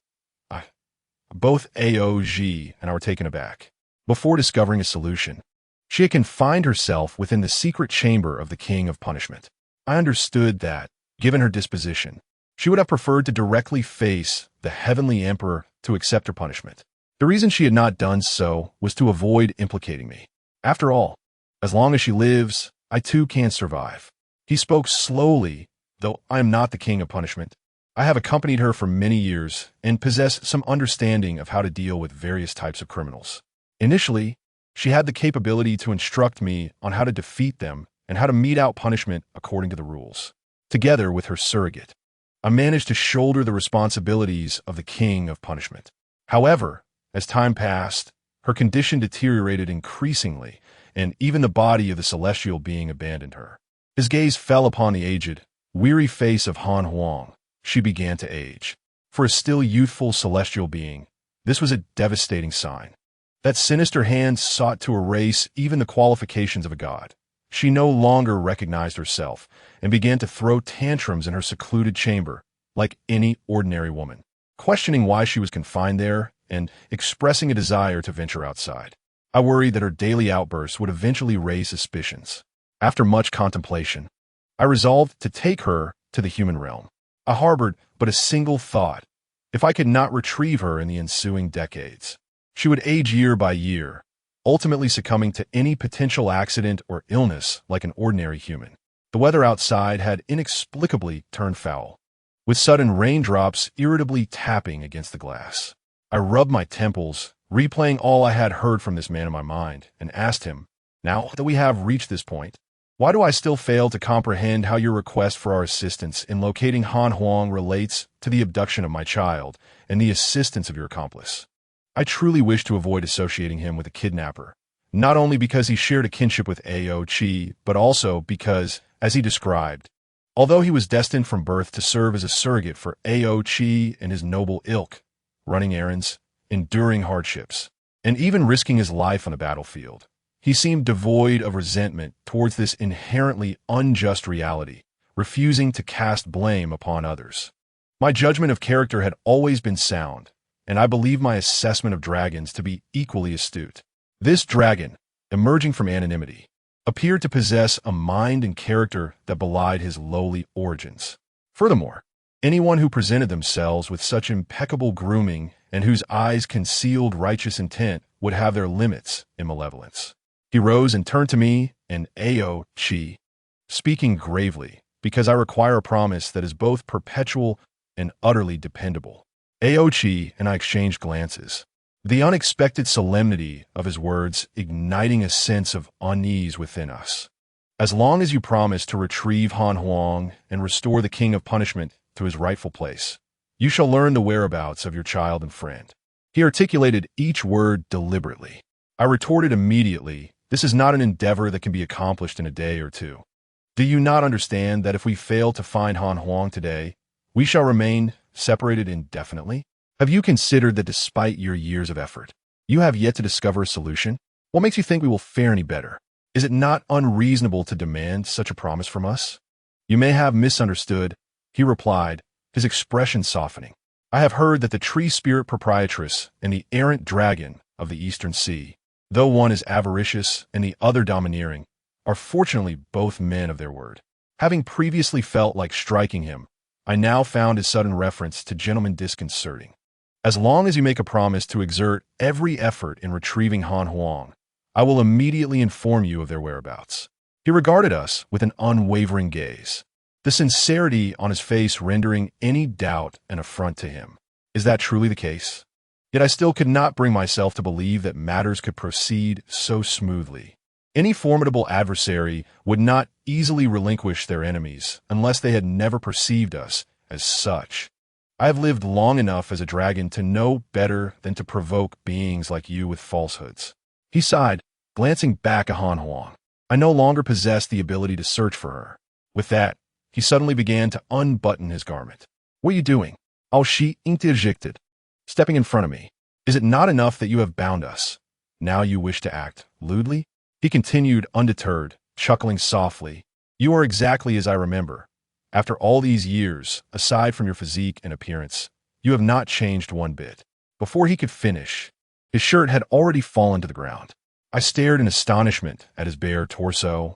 Both Ao Ji and I were taken aback. Before discovering a solution, she had confined herself within the secret chamber of the king of punishment. I understood that, given her disposition, she would have preferred to directly face the heavenly emperor to accept her punishment. The reason she had not done so was to avoid implicating me. After all, as long as she lives, I too can survive. He spoke slowly, Though I am not the king of punishment, I have accompanied her for many years and possess some understanding of how to deal with various types of criminals. Initially, she had the capability to instruct me on how to defeat them and how to mete out punishment according to the rules. Together with her surrogate, I managed to shoulder the responsibilities of the king of punishment. However, as time passed, her condition deteriorated increasingly, and even the body of the celestial being abandoned her. His gaze fell upon the aged, weary face of Han Huang. She began to age. For a still youthful celestial being, this was a devastating sign. That sinister hand sought to erase even the qualifications of a god. She no longer recognized herself and began to throw tantrums in her secluded chamber, like any ordinary woman, questioning why she was confined there and expressing a desire to venture outside. I worried that her daily outbursts would eventually raise suspicions. After much contemplation, I resolved to take her to the human realm. I harbored but a single thought: if I could not retrieve her in the ensuing decades, she would age year by year, ultimately succumbing to any potential accident or illness like an ordinary human. The weather outside had inexplicably turned foul, with sudden raindrops irritably tapping against the glass. I rubbed my temples, replaying all I had heard from this man in my mind, and asked him, "Now that we have reached this point, why do I still fail to comprehend how your request for our assistance in locating Han Huang relates to the abduction of my child and the assistance of your accomplice? I truly wish to avoid associating him with a kidnapper, not only because he shared a kinship with Ao Qi, but also because, as he described, although he was destined from birth to serve as a surrogate for Ao Qi and his noble ilk, running errands, enduring hardships, and even risking his life on the battlefield, he seemed devoid of resentment towards this inherently unjust reality, refusing to cast blame upon others. My judgment of character had always been sound, and I believe my assessment of dragons to be equally astute. This dragon, emerging from anonymity, appeared to possess a mind and character that belied his lowly origins. Furthermore, anyone who presented themselves with such impeccable grooming and whose eyes concealed righteous intent would have their limits in malevolence. He rose and turned to me and Ao Qi, speaking gravely, because I require a promise that is both perpetual and utterly dependable. Ao Qi and I exchanged glances, the unexpected solemnity of his words igniting a sense of unease within us. As long as you promise to retrieve Han Huang and restore the king of punishment to his rightful place, you shall learn the whereabouts of your child and friend. He articulated each word deliberately. I retorted immediately, this is not an endeavor that can be accomplished in a day or two. Do you not understand that if we fail to find Han Huang today, we shall remain separated indefinitely? Have you considered that despite your years of effort, you have yet to discover a solution? What makes you think we will fare any better? Is it not unreasonable to demand such a promise from us? You may have misunderstood, he replied, his expression softening. I have heard that the tree spirit proprietress and the errant dragon of the Eastern Sea, though one is avaricious and the other domineering, are fortunately both men of their word. Having previously felt like striking him, I now found his sudden reference to gentlemen disconcerting. As long as you make a promise to exert every effort in retrieving Han Huang, I will immediately inform you of their whereabouts. He regarded us with an unwavering gaze, the sincerity on his face rendering any doubt an affront to him. Is that truly the case? Yet I still could not bring myself to believe that matters could proceed so smoothly. Any formidable adversary would not easily relinquish their enemies unless they had never perceived us as such. I have lived long enough as a dragon to know better than to provoke beings like you with falsehoods. He sighed, glancing back at Han Huang. I no longer possessed the ability to search for her. With that, he suddenly began to unbutton his garment. What are you doing? Ao Qi interjected, stepping in front of me. Is it not enough that you have bound us? Now you wish to act lewdly? He continued undeterred, chuckling softly. You are exactly as I remember. After all these years, aside from your physique and appearance, you have not changed one bit. Before he could finish, his shirt had already fallen to the ground. I stared in astonishment at his bare torso,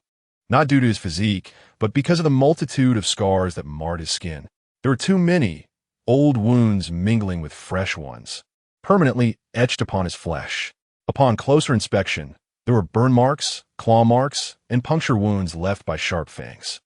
not due to his physique, but because of the multitude of scars that marred his skin. There were too many, old wounds mingling with fresh ones, permanently etched upon his flesh. Upon closer inspection, there were burn marks, claw marks, and puncture wounds left by sharp fangs.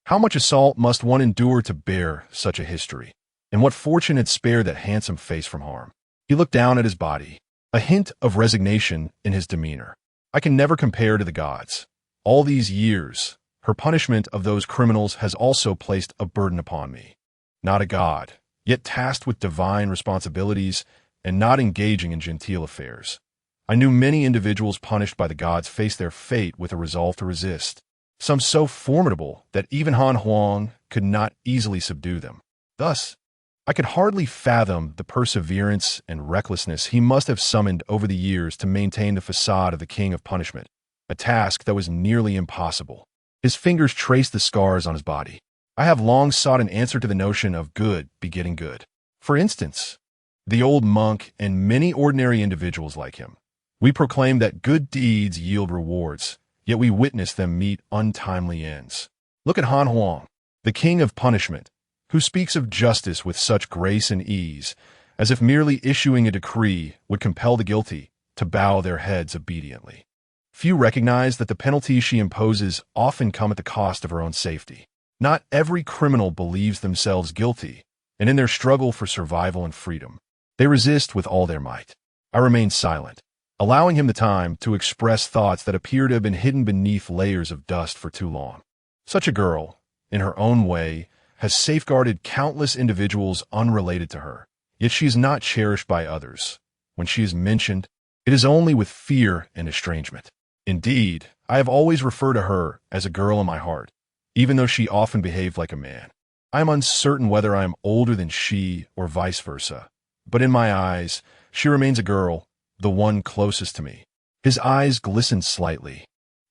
How much assault must one endure to bear such a history? And what fortune had spared that handsome face from harm? He looked down at his body, a hint of resignation in his demeanor. I can never compare to the gods. All these years, her punishment of those criminals has also placed a burden upon me. Not a god, yet tasked with divine responsibilities and not engaging in genteel affairs. I knew many individuals punished by the gods face their fate with a resolve to resist, some so formidable that even Han Huang could not easily subdue them. Thus, I could hardly fathom the perseverance and recklessness he must have summoned over the years to maintain the facade of the king of punishment, a task that was nearly impossible. His fingers traced the scars on his body. I have long sought an answer to the notion of good begetting good. For instance, the old monk and many ordinary individuals like him. We proclaim that good deeds yield rewards, yet we witness them meet untimely ends. Look at Han Huang, the king of punishment, who speaks of justice with such grace and ease, as if merely issuing a decree would compel the guilty to bow their heads obediently. Few recognize that the penalties she imposes often come at the cost of her own safety. Not every criminal believes themselves guilty, and in their struggle for survival and freedom, they resist with all their might. I remained silent, allowing him the time to express thoughts that appear to have been hidden beneath layers of dust for too long. Such a girl, in her own way, has safeguarded countless individuals unrelated to her, yet she is not cherished by others. When she is mentioned, it is only with fear and estrangement. Indeed, I have always referred to her as a girl in my heart, even though she often behaved like a man. I am uncertain whether I am older than she or vice versa, but in my eyes, she remains a girl, the one closest to me. His eyes glistened slightly.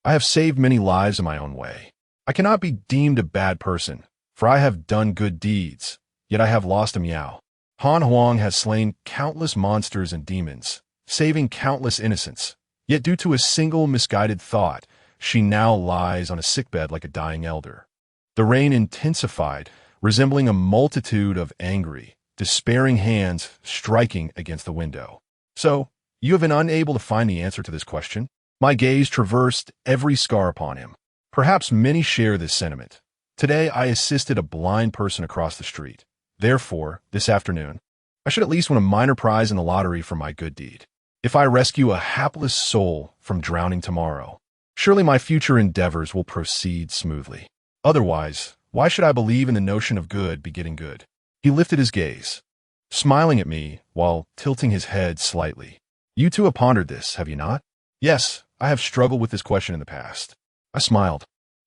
I have saved many lives in my own way. I cannot be deemed a bad person, for I have done good deeds, yet I have lost a Miao. Han Huang has slain countless monsters and demons, saving countless innocents, yet due to a single misguided thought, she now lies on a sickbed like a dying elder. The rain intensified, resembling a multitude of angry, despairing hands striking against the window. So, you have been unable to find the answer to this question? My gaze traversed every scar upon him. Perhaps many share this sentiment. Today, I assisted a blind person across the street. Therefore, this afternoon, I should at least win a minor prize in the lottery for my good deed. If I rescue a hapless soul from drowning tomorrow, surely my future endeavors will proceed smoothly. Otherwise, why should I believe in the notion of good begetting good? He lifted his gaze, smiling at me while tilting his head slightly. You too have pondered this, have you not? Yes, I have struggled with this question in the past. I smiled,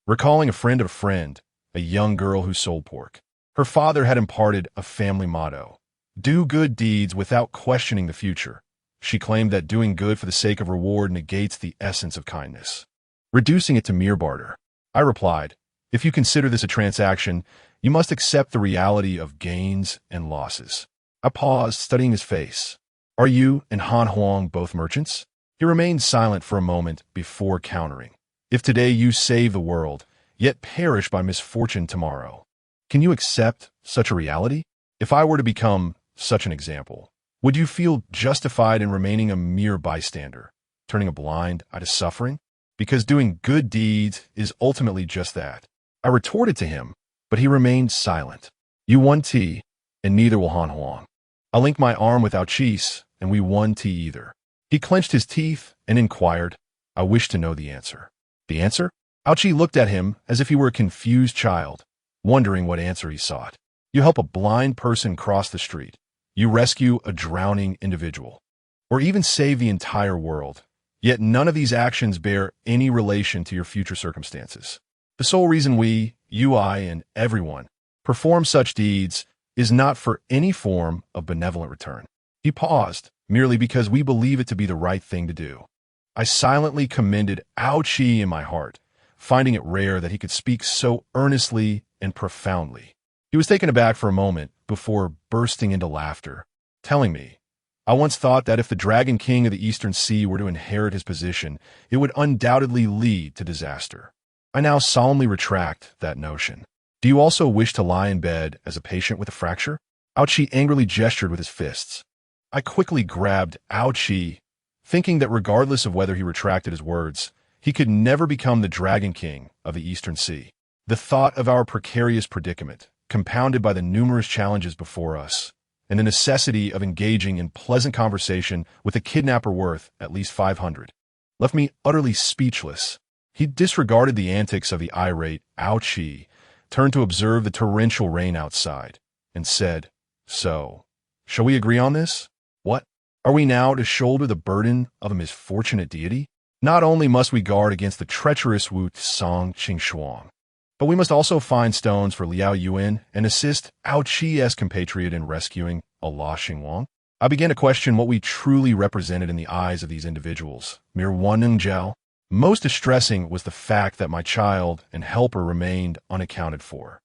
recalling a friend of a friend, a young girl who sold pork. Her father had imparted a family motto: do good deeds without questioning the future. She claimed that doing good for the sake of reward negates the essence of kindness, reducing it to mere barter. I replied, if you consider this a transaction, you must accept the reality of gains and losses. I paused, studying his face. Are you and Han Huang both merchants? He remained silent for a moment before countering. If today you save the world, yet perish by misfortune tomorrow, can you accept such a reality? If I were to become such an example, would you feel justified in remaining a mere bystander, turning a blind eye to suffering? Because doing good deeds is ultimately just that. I retorted to him, but he remained silent. You won tea, and neither will Han Huang. I linked my arm with Ouchis, and we won tea either. He clenched his teeth and inquired. I wished to know the answer. The answer? Ouchi looked at him as if he were a confused child, wondering what answer he sought. You help a blind person cross the street. You rescue a drowning individual, or even save the entire world. Yet none of these actions bear any relation to your future circumstances. The sole reason we, you, I, and everyone, perform such deeds is not for any form of benevolent return. He paused, merely because we believe it to be the right thing to do. I silently commended Ouchi in my heart, finding it rare that he could speak so earnestly and profoundly. He was taken aback for a moment before bursting into laughter, telling me, I once thought that if the Dragon King of the Eastern Sea were to inherit his position, it would undoubtedly lead to disaster. I now solemnly retract that notion. Do you also wish to lie in bed as a patient with a fracture? Ouchi angrily gestured with his fists. I quickly grabbed Ouchi, thinking that regardless of whether he retracted his words, he could never become the Dragon King of the Eastern Sea. The thought of our precarious predicament, compounded by the numerous challenges before us, and the necessity of engaging in pleasant conversation with a kidnapper worth at least 500, left me utterly speechless. He disregarded the antics of the irate Ao Chi, turned to observe the torrential rain outside, and said, "So, shall we agree on this? What? Are we now to shoulder the burden of a misfortunate deity? Not only must we guard against the treacherous Wu Song Qing, but we must also find stones for Liao Yuan and assist Ao Chi's compatriot in rescuing Allah Xingwang." I began to question what we truly represented in the eyes of these individuals. Mere Waneng Jiao. Most distressing was the fact that my child and helper remained unaccounted for.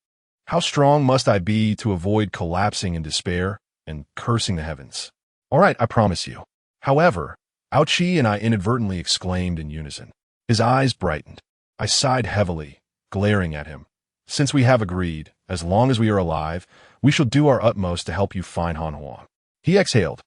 How strong must I be to avoid collapsing in despair and cursing the heavens? "All right, I promise you." However, Ao Chi and I inadvertently exclaimed in unison. His eyes brightened. I sighed heavily, glaring at him. "Since we have agreed, as long as we are alive, we shall do our utmost to help you find Han Huang." He exhaled.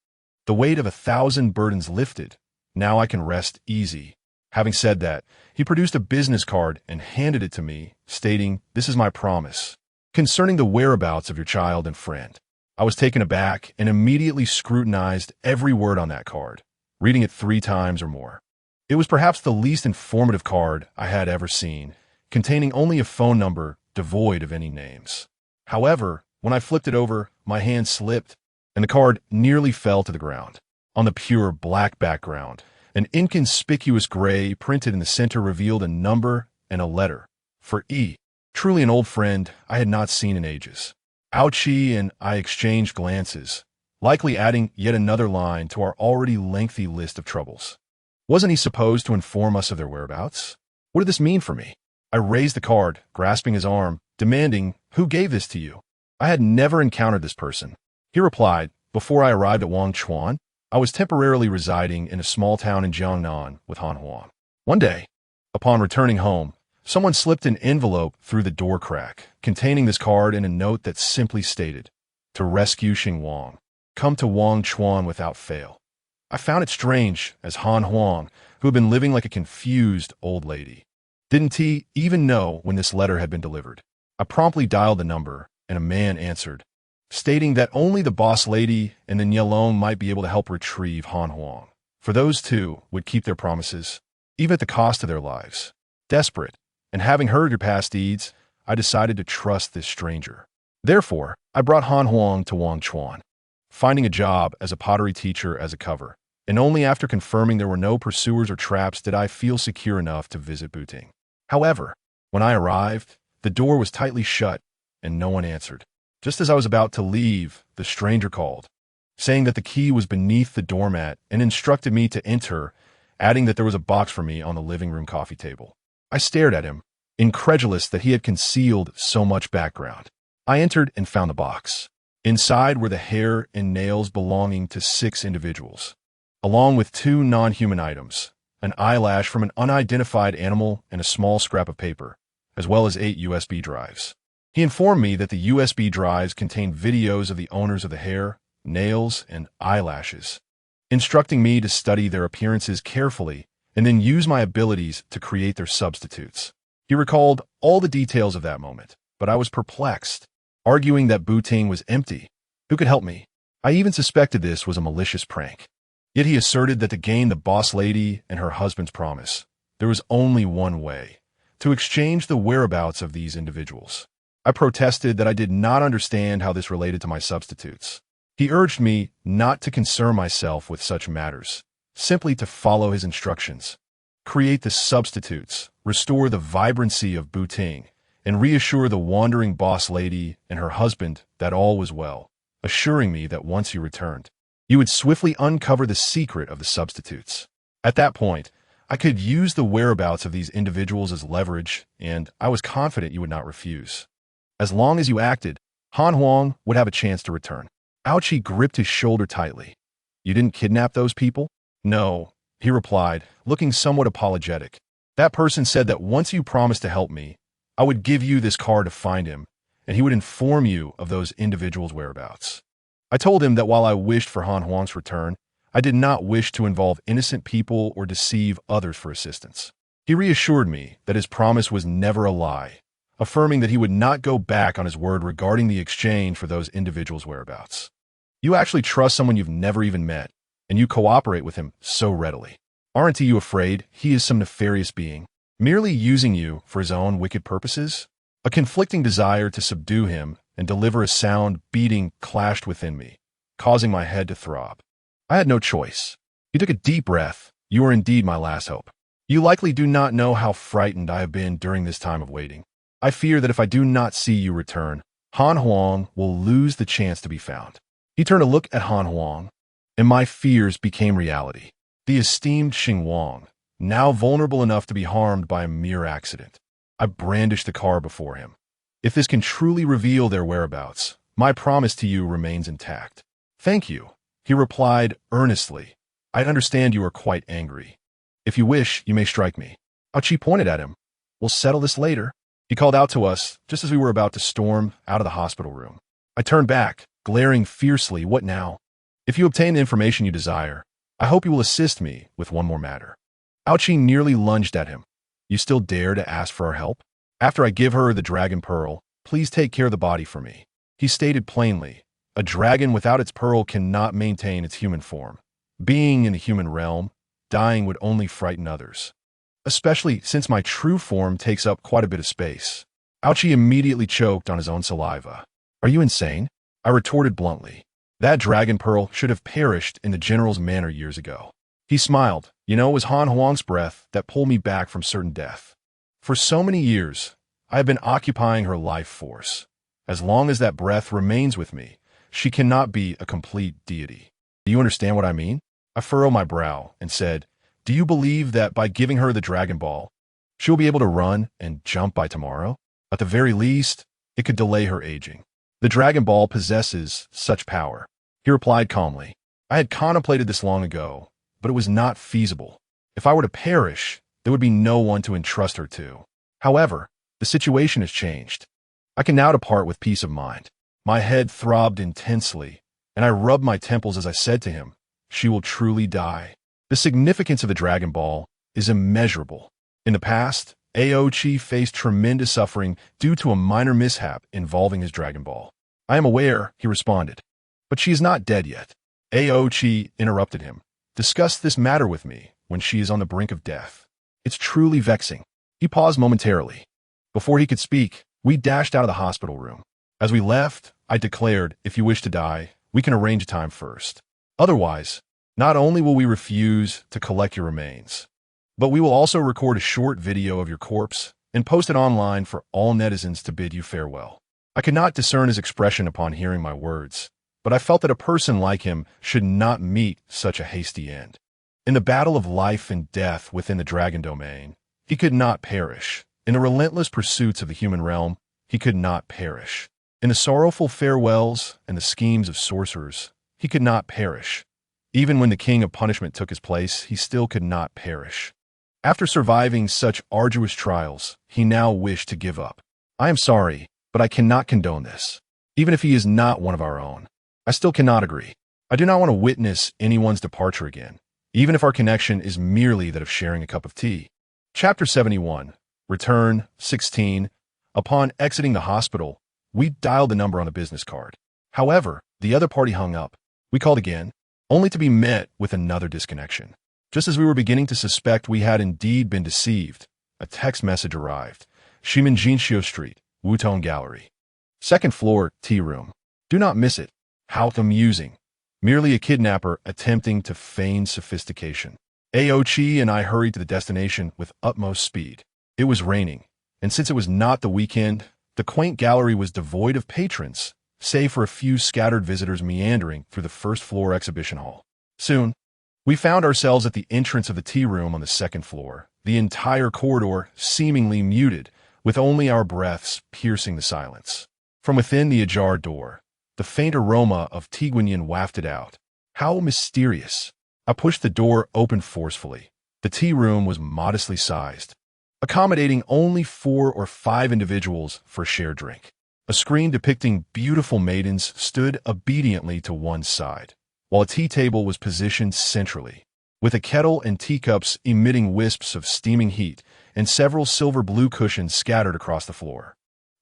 The weight of 1,000 burdens lifted. Now I can rest easy. Having said that, he produced a business card and handed it to me, stating, "This is my promise concerning the whereabouts of your child and friend." I was taken aback and immediately scrutinized every word on that card, reading it 3 times or more. It was perhaps the least informative card I had ever seen, containing only a phone number devoid of any names. However, when I flipped it over, my hand slipped, and the card nearly fell to the ground. On the pure black background, an inconspicuous gray printed in the center revealed a number and a letter. For E. Truly an old friend I had not seen in ages. Ao Chi and I exchanged glances, likely adding yet another line to our already lengthy list of troubles. Wasn't he supposed to inform us of their whereabouts? What did this mean for me? I raised the card, grasping his arm, demanding, "Who gave this to you?" I had never encountered this person. He replied, "Before I arrived at Wangchuan, I was temporarily residing in a small town in Jiangnan with Han Huang. One day, upon returning home, someone slipped an envelope through the door crack, containing this card and a note that simply stated, 'To rescue Xingwang. Come to Wangchuan without fail.' I found it strange, as Han Huang, who had been living like a confused old lady, didn't he even know when this letter had been delivered. I promptly dialed the number, and a man answered, stating that only the boss lady and the Nyelong might be able to help retrieve Han Huang, for those two would keep their promises, even at the cost of their lives. Desperate, and having heard your past deeds, I decided to trust this stranger. Therefore, I brought Han Huang to Wangchuan, finding a job as a pottery teacher as a cover, and only after confirming there were no pursuers or traps did I feel secure enough to visit Buting. However, when I arrived, the door was tightly shut, and no one answered. Just as I was about to leave, the stranger called, saying that the key was beneath the doormat and instructed me to enter, adding that there was a box for me on the living room coffee table. I stared at him, incredulous that he had concealed so much background. I entered and found the box. Inside were the hair and nails belonging to 6 individuals, along with 2 non-human items, an eyelash from an unidentified animal and a small scrap of paper, as well as 8 USB drives. He informed me that the USB drives contained videos of the owners of the hair, nails, and eyelashes, instructing me to study their appearances carefully and then use my abilities to create their substitutes. He recalled all the details of that moment, but I was perplexed, arguing that Buting was empty. Who could help me? I even suspected this was a malicious prank. Yet he asserted that to gain the boss lady and her husband's promise, there was only one way: to exchange the whereabouts of these individuals. I protested that I did not understand how this related to my substitutes. He urged me not to concern myself with such matters, simply to follow his instructions, create the substitutes, restore the vibrancy of Buting, and reassure the wandering boss lady and her husband that all was well, assuring me that once you returned, you would swiftly uncover the secret of the substitutes. At that point, I could use the whereabouts of these individuals as leverage, and I was confident you would not refuse. As long as you acted, Han Huang would have a chance to return. Ao Chi gripped his shoulder tightly. "You didn't kidnap those people?" "No," he replied, looking somewhat apologetic. "That person said that once you promised to help me, I would give you this card to find him, and he would inform you of those individuals' whereabouts." I told him that while I wished for Han Huang's return, I did not wish to involve innocent people or deceive others for assistance. He reassured me that his promise was never a lie, affirming that he would not go back on his word regarding the exchange for those individuals' whereabouts. You actually trust someone you've never even met, and you cooperate with him so readily. Aren't you afraid he is some nefarious being, merely using you for his own wicked purposes? A conflicting desire to subdue him and deliver a sound beating clashed within me, causing my head to throb. I had no choice. He took a deep breath. You are indeed my last hope. You likely do not know how frightened I have been during this time of waiting. I fear that if I do not see you return, Han Huang will lose the chance to be found. He turned to look at Han Huang, and my fears became reality. The esteemed Xinguang, now vulnerable enough to be harmed by a mere accident. I brandished the car before him. If this can truly reveal their whereabouts, my promise to you remains intact. Thank you, he replied earnestly. I understand you are quite angry. If you wish, you may strike me. Aoqi pointed at him. We'll settle this later. He called out to us just as we were about to storm out of the hospital room. I turned back, glaring fiercely. What now? If you obtain the information you desire, I hope you will assist me with one more matter. Aoqi nearly lunged at him. You still dare to ask for our help? After I give her the dragon pearl, please take care of the body for me. He stated plainly, a dragon without its pearl cannot maintain its human form. Being in the human realm, dying would only frighten others, especially since my true form takes up quite a bit of space. Aoqi immediately choked on his own saliva. Are you insane? I retorted bluntly. That dragon pearl should have perished in the general's manor years ago. He smiled. You know, it was Han Huang's breath that pulled me back from certain death. For so many years, I have been occupying her life force. As long as that breath remains with me, she cannot be a complete deity. Do you understand what I mean? I furrowed my brow and said, do you believe that by giving her the Dragon Ball, she'll be able to run and jump by tomorrow? At the very least, it could delay her aging. The Dragon Ball possesses such power. He replied calmly. I had contemplated this long ago, but it was not feasible. If I were to perish, there would be no one to entrust her to. However, the situation has changed. I can now depart with peace of mind. My head throbbed intensely, and I rubbed my temples as I said to him, she will truly die. The significance of the Dragon Ball is immeasurable. In the past, Aoqi faced tremendous suffering due to a minor mishap involving his Dragon Ball. I am aware, he responded. But she is not dead yet. Aoqi interrupted him. Discuss this matter with me when she is on the brink of death. It's truly vexing. He paused momentarily. Before he could speak, we dashed out of the hospital room. As we left, I declared, if you wish to die, we can arrange a time first. Otherwise, not only will we refuse to collect your remains, but we will also record a short video of your corpse and post it online for all netizens to bid you farewell. I could not discern his expression upon hearing my words, but I felt that a person like him should not meet such a hasty end. In the battle of life and death within the dragon domain, he could not perish. In the relentless pursuits of the human realm, he could not perish. In the sorrowful farewells and the schemes of sorcerers, he could not perish. Even when the king of punishment took his place, he still could not perish. After surviving such arduous trials, he now wished to give up. I am sorry, but I cannot condone this. Even if he is not one of our own, I still cannot agree. I do not want to witness anyone's departure again, even if our connection is merely that of sharing a cup of tea. Chapter 71. Return 16. Upon exiting the hospital, we dialed the number on the business card. However, the other party hung up. We called again, only to be met with another disconnection. Just as we were beginning to suspect we had indeed been deceived, a text message arrived. Ximeiyouhai Street, Wutong Gallery. Second floor, tea room. Do not miss it. How amusing. Merely a kidnapper attempting to feign sophistication. Aoqi and I hurried to the destination with utmost speed. It was raining, and since it was not the weekend, the quaint gallery was devoid of patrons, save for a few scattered visitors meandering through the first-floor exhibition hall. Soon, we found ourselves at the entrance of the tea room on the second floor, the entire corridor seemingly muted, with only our breaths piercing the silence. From within the ajar door, the faint aroma of tiguanyin wafted out. How mysterious! I pushed the door open forcefully. The tea room was modestly sized, accommodating only 4 or 5 individuals for a shared drink. A screen depicting beautiful maidens stood obediently to one side, while a tea table was positioned centrally, with a kettle and teacups emitting wisps of steaming heat and several silver blue cushions scattered across the floor.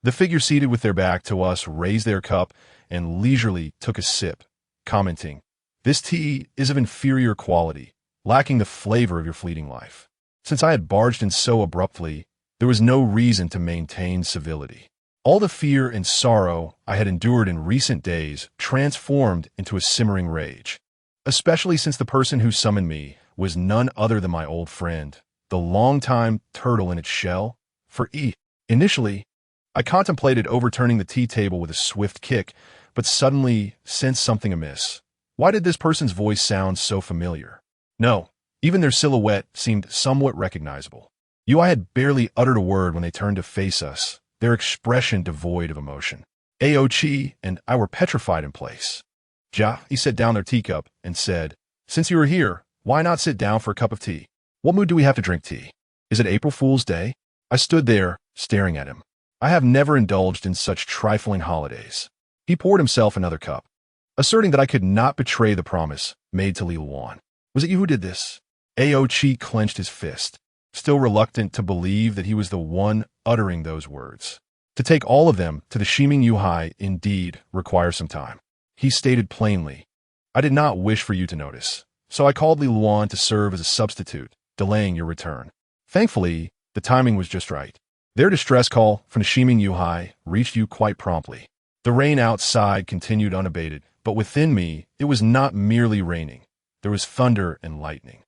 The figure seated with their back to us raised their cup and leisurely took a sip, commenting, "This tea is of inferior quality, lacking the flavor of your fleeting life." Since I had barged in so abruptly, there was no reason to maintain civility. All the fear and sorrow I had endured in recent days transformed into a simmering rage, especially since the person who summoned me was none other than my old friend, the long-time turtle in its shell. Initially, I contemplated overturning the tea table with a swift kick, but suddenly sensed something amiss. Why did this person's voice sound so familiar? No, even their silhouette seemed somewhat recognizable. I had barely uttered a word when they turned to face us, their expression devoid of emotion. Aochi and I were petrified in place. He set down their teacup and said, "Since you are here, why not sit down for a cup of tea? What mood do we have to drink tea? Is it April Fool's Day?" I stood there, staring at him. I have never indulged in such trifling holidays. He poured himself another cup, asserting that I could not betray the promise made to Li Luan. "Was it you who did this?" Aochi clenched his fist, still reluctant to believe that he was the one uttering those words. To take all of them to the Ximeiyouhai indeed requires some time. He stated plainly, "I did not wish for you to notice, so I called Li Luan to serve as a substitute, delaying your return." Thankfully, the timing was just right. Their distress call from the Ximeiyouhai reached you quite promptly. The rain outside continued unabated, but within me it was not merely raining. There was thunder and lightning.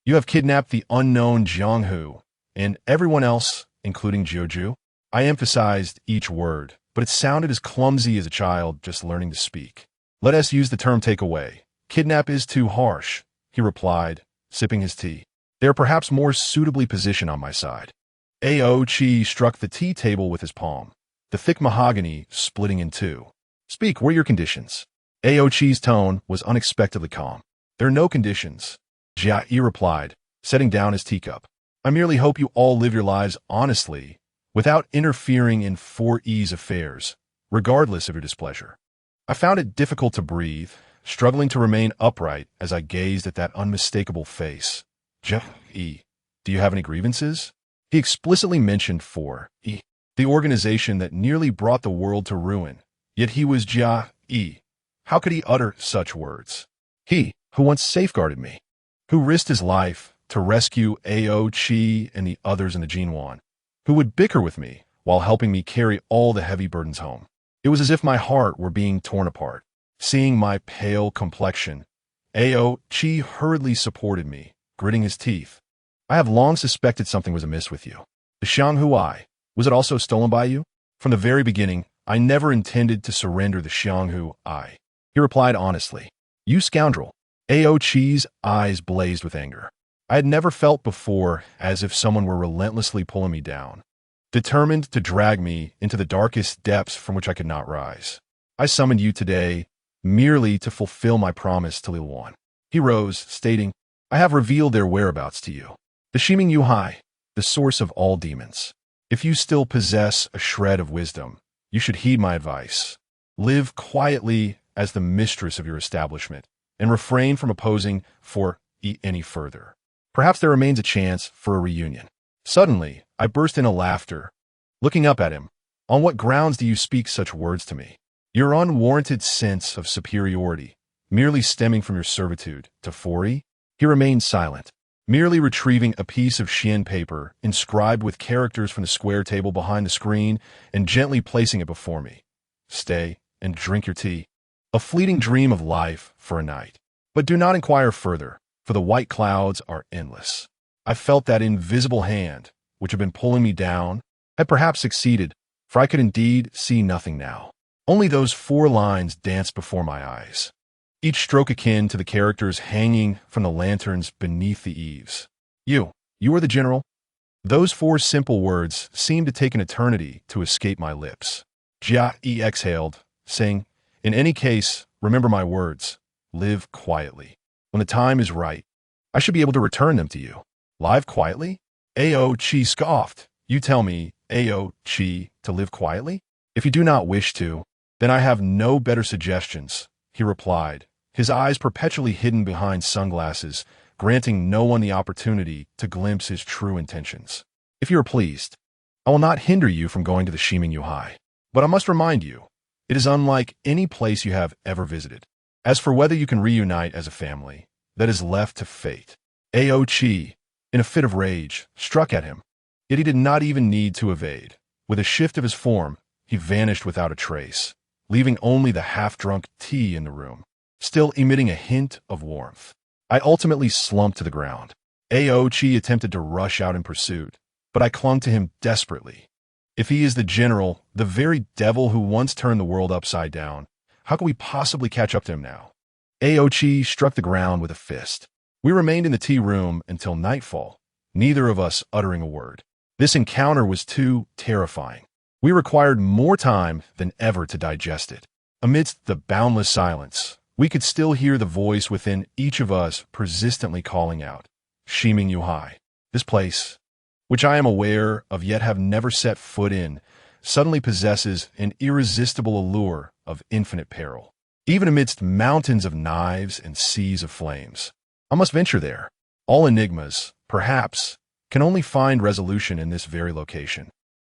"You have kidnapped the unknown Jianghu and everyone else, including Jiuju?" I emphasized each word, but it sounded as clumsy as a child just learning to speak. "Let us use the term take away. Kidnap is too harsh," he replied, sipping his tea. "They are perhaps more suitably positioned on my side." Aochi struck the tea table with his palm, the thick mahogany splitting in two. "Speak, what are your conditions?" Aochi's tone was unexpectedly calm. "There are no conditions," Jia replied, setting down his teacup. "I merely hope you all live your lives honestly, without interfering in 4E's affairs, regardless of your displeasure." I found it difficult to breathe, struggling to remain upright as I gazed at that unmistakable face. "Jia, do you have any grievances?" He explicitly mentioned 4E, the organization that nearly brought the world to ruin, yet he was Jia. How could he utter such words? He, who once safeguarded me, who risked his life to rescue Aochi and the others in the Jinwan, who would bicker with me while helping me carry all the heavy burdens home. It was as if my heart were being torn apart. Seeing my pale complexion, Aochi hurriedly supported me, gritting his teeth. "I have long suspected something was amiss with you. The Xianghua, was it also stolen by you?" "From the very beginning, I never intended to surrender the Xianghua," he replied honestly. "You scoundrel." Aochi's eyes blazed with anger. I had never felt before as if someone were relentlessly pulling me down, determined to drag me into the darkest depths from which I could not rise. "I summoned you today merely to fulfill my promise to Li Luan." He rose, stating, "I have revealed their whereabouts to you. The Ximeiyouhai, the source of all demons. If you still possess a shred of wisdom, you should heed my advice. Live quietly as the mistress of your establishment, and refrain from opposing 4E any further. Perhaps there remains a chance for a reunion." Suddenly, I burst into laughter, looking up at him. "On what grounds do you speak such words to me?" "Your unwarranted sense of superiority, merely stemming from your servitude to 4E?" He remained silent, merely retrieving a piece of Xian paper inscribed with characters from the square table behind the screen and gently placing it before me. "Stay and drink your tea. A fleeting dream of life for a night. But do not inquire further, for the white clouds are endless." I felt that invisible hand, which had been pulling me down, had perhaps succeeded, for I could indeed see nothing now. Only those 4 lines danced before my eyes, each stroke akin to the characters hanging from the lanterns beneath the eaves. You are the general?" Those 4 simple words seemed to take an eternity to escape my lips. Jia exhaled, saying, "In any case, remember my words. Live quietly. When the time is right, I should be able to return them to you." "Live quietly?" Aochi scoffed. "You tell me, Aochi, to live quietly? If you do not wish to, then I have no better suggestions," he replied, his eyes perpetually hidden behind sunglasses, granting no one the opportunity to glimpse his true intentions. "If you are pleased, I will not hinder you from going to the Ximeiyouhai. But I must remind you, it is unlike any place you have ever visited. As for whether you can reunite as a family, that is left to fate. Ao Qi, in a fit of rage, struck at him. Yet he did not even need to evade. With a shift of his form, he vanished without a trace, leaving only the half-drunk tea in the room, still emitting a hint of warmth. I ultimately slumped to the ground. Ao Qi attempted to rush out in pursuit, but I clung to him desperately. If he is the general, the very devil who once turned the world upside down, how can we possibly catch up to him now? Ao Qi struck the ground with a fist. We remained in the tea room until nightfall, neither of us uttering a word. This encounter was too terrifying. We required more time than ever to digest it. Amidst the boundless silence, we could still hear the voice within each of us persistently calling out, Ximeiyouhai. This place, which I am aware of yet have never set foot in, suddenly possesses an irresistible allure of infinite peril. Even amidst mountains of knives and seas of flames, I must venture there. All enigmas, perhaps, can only find resolution in this very location.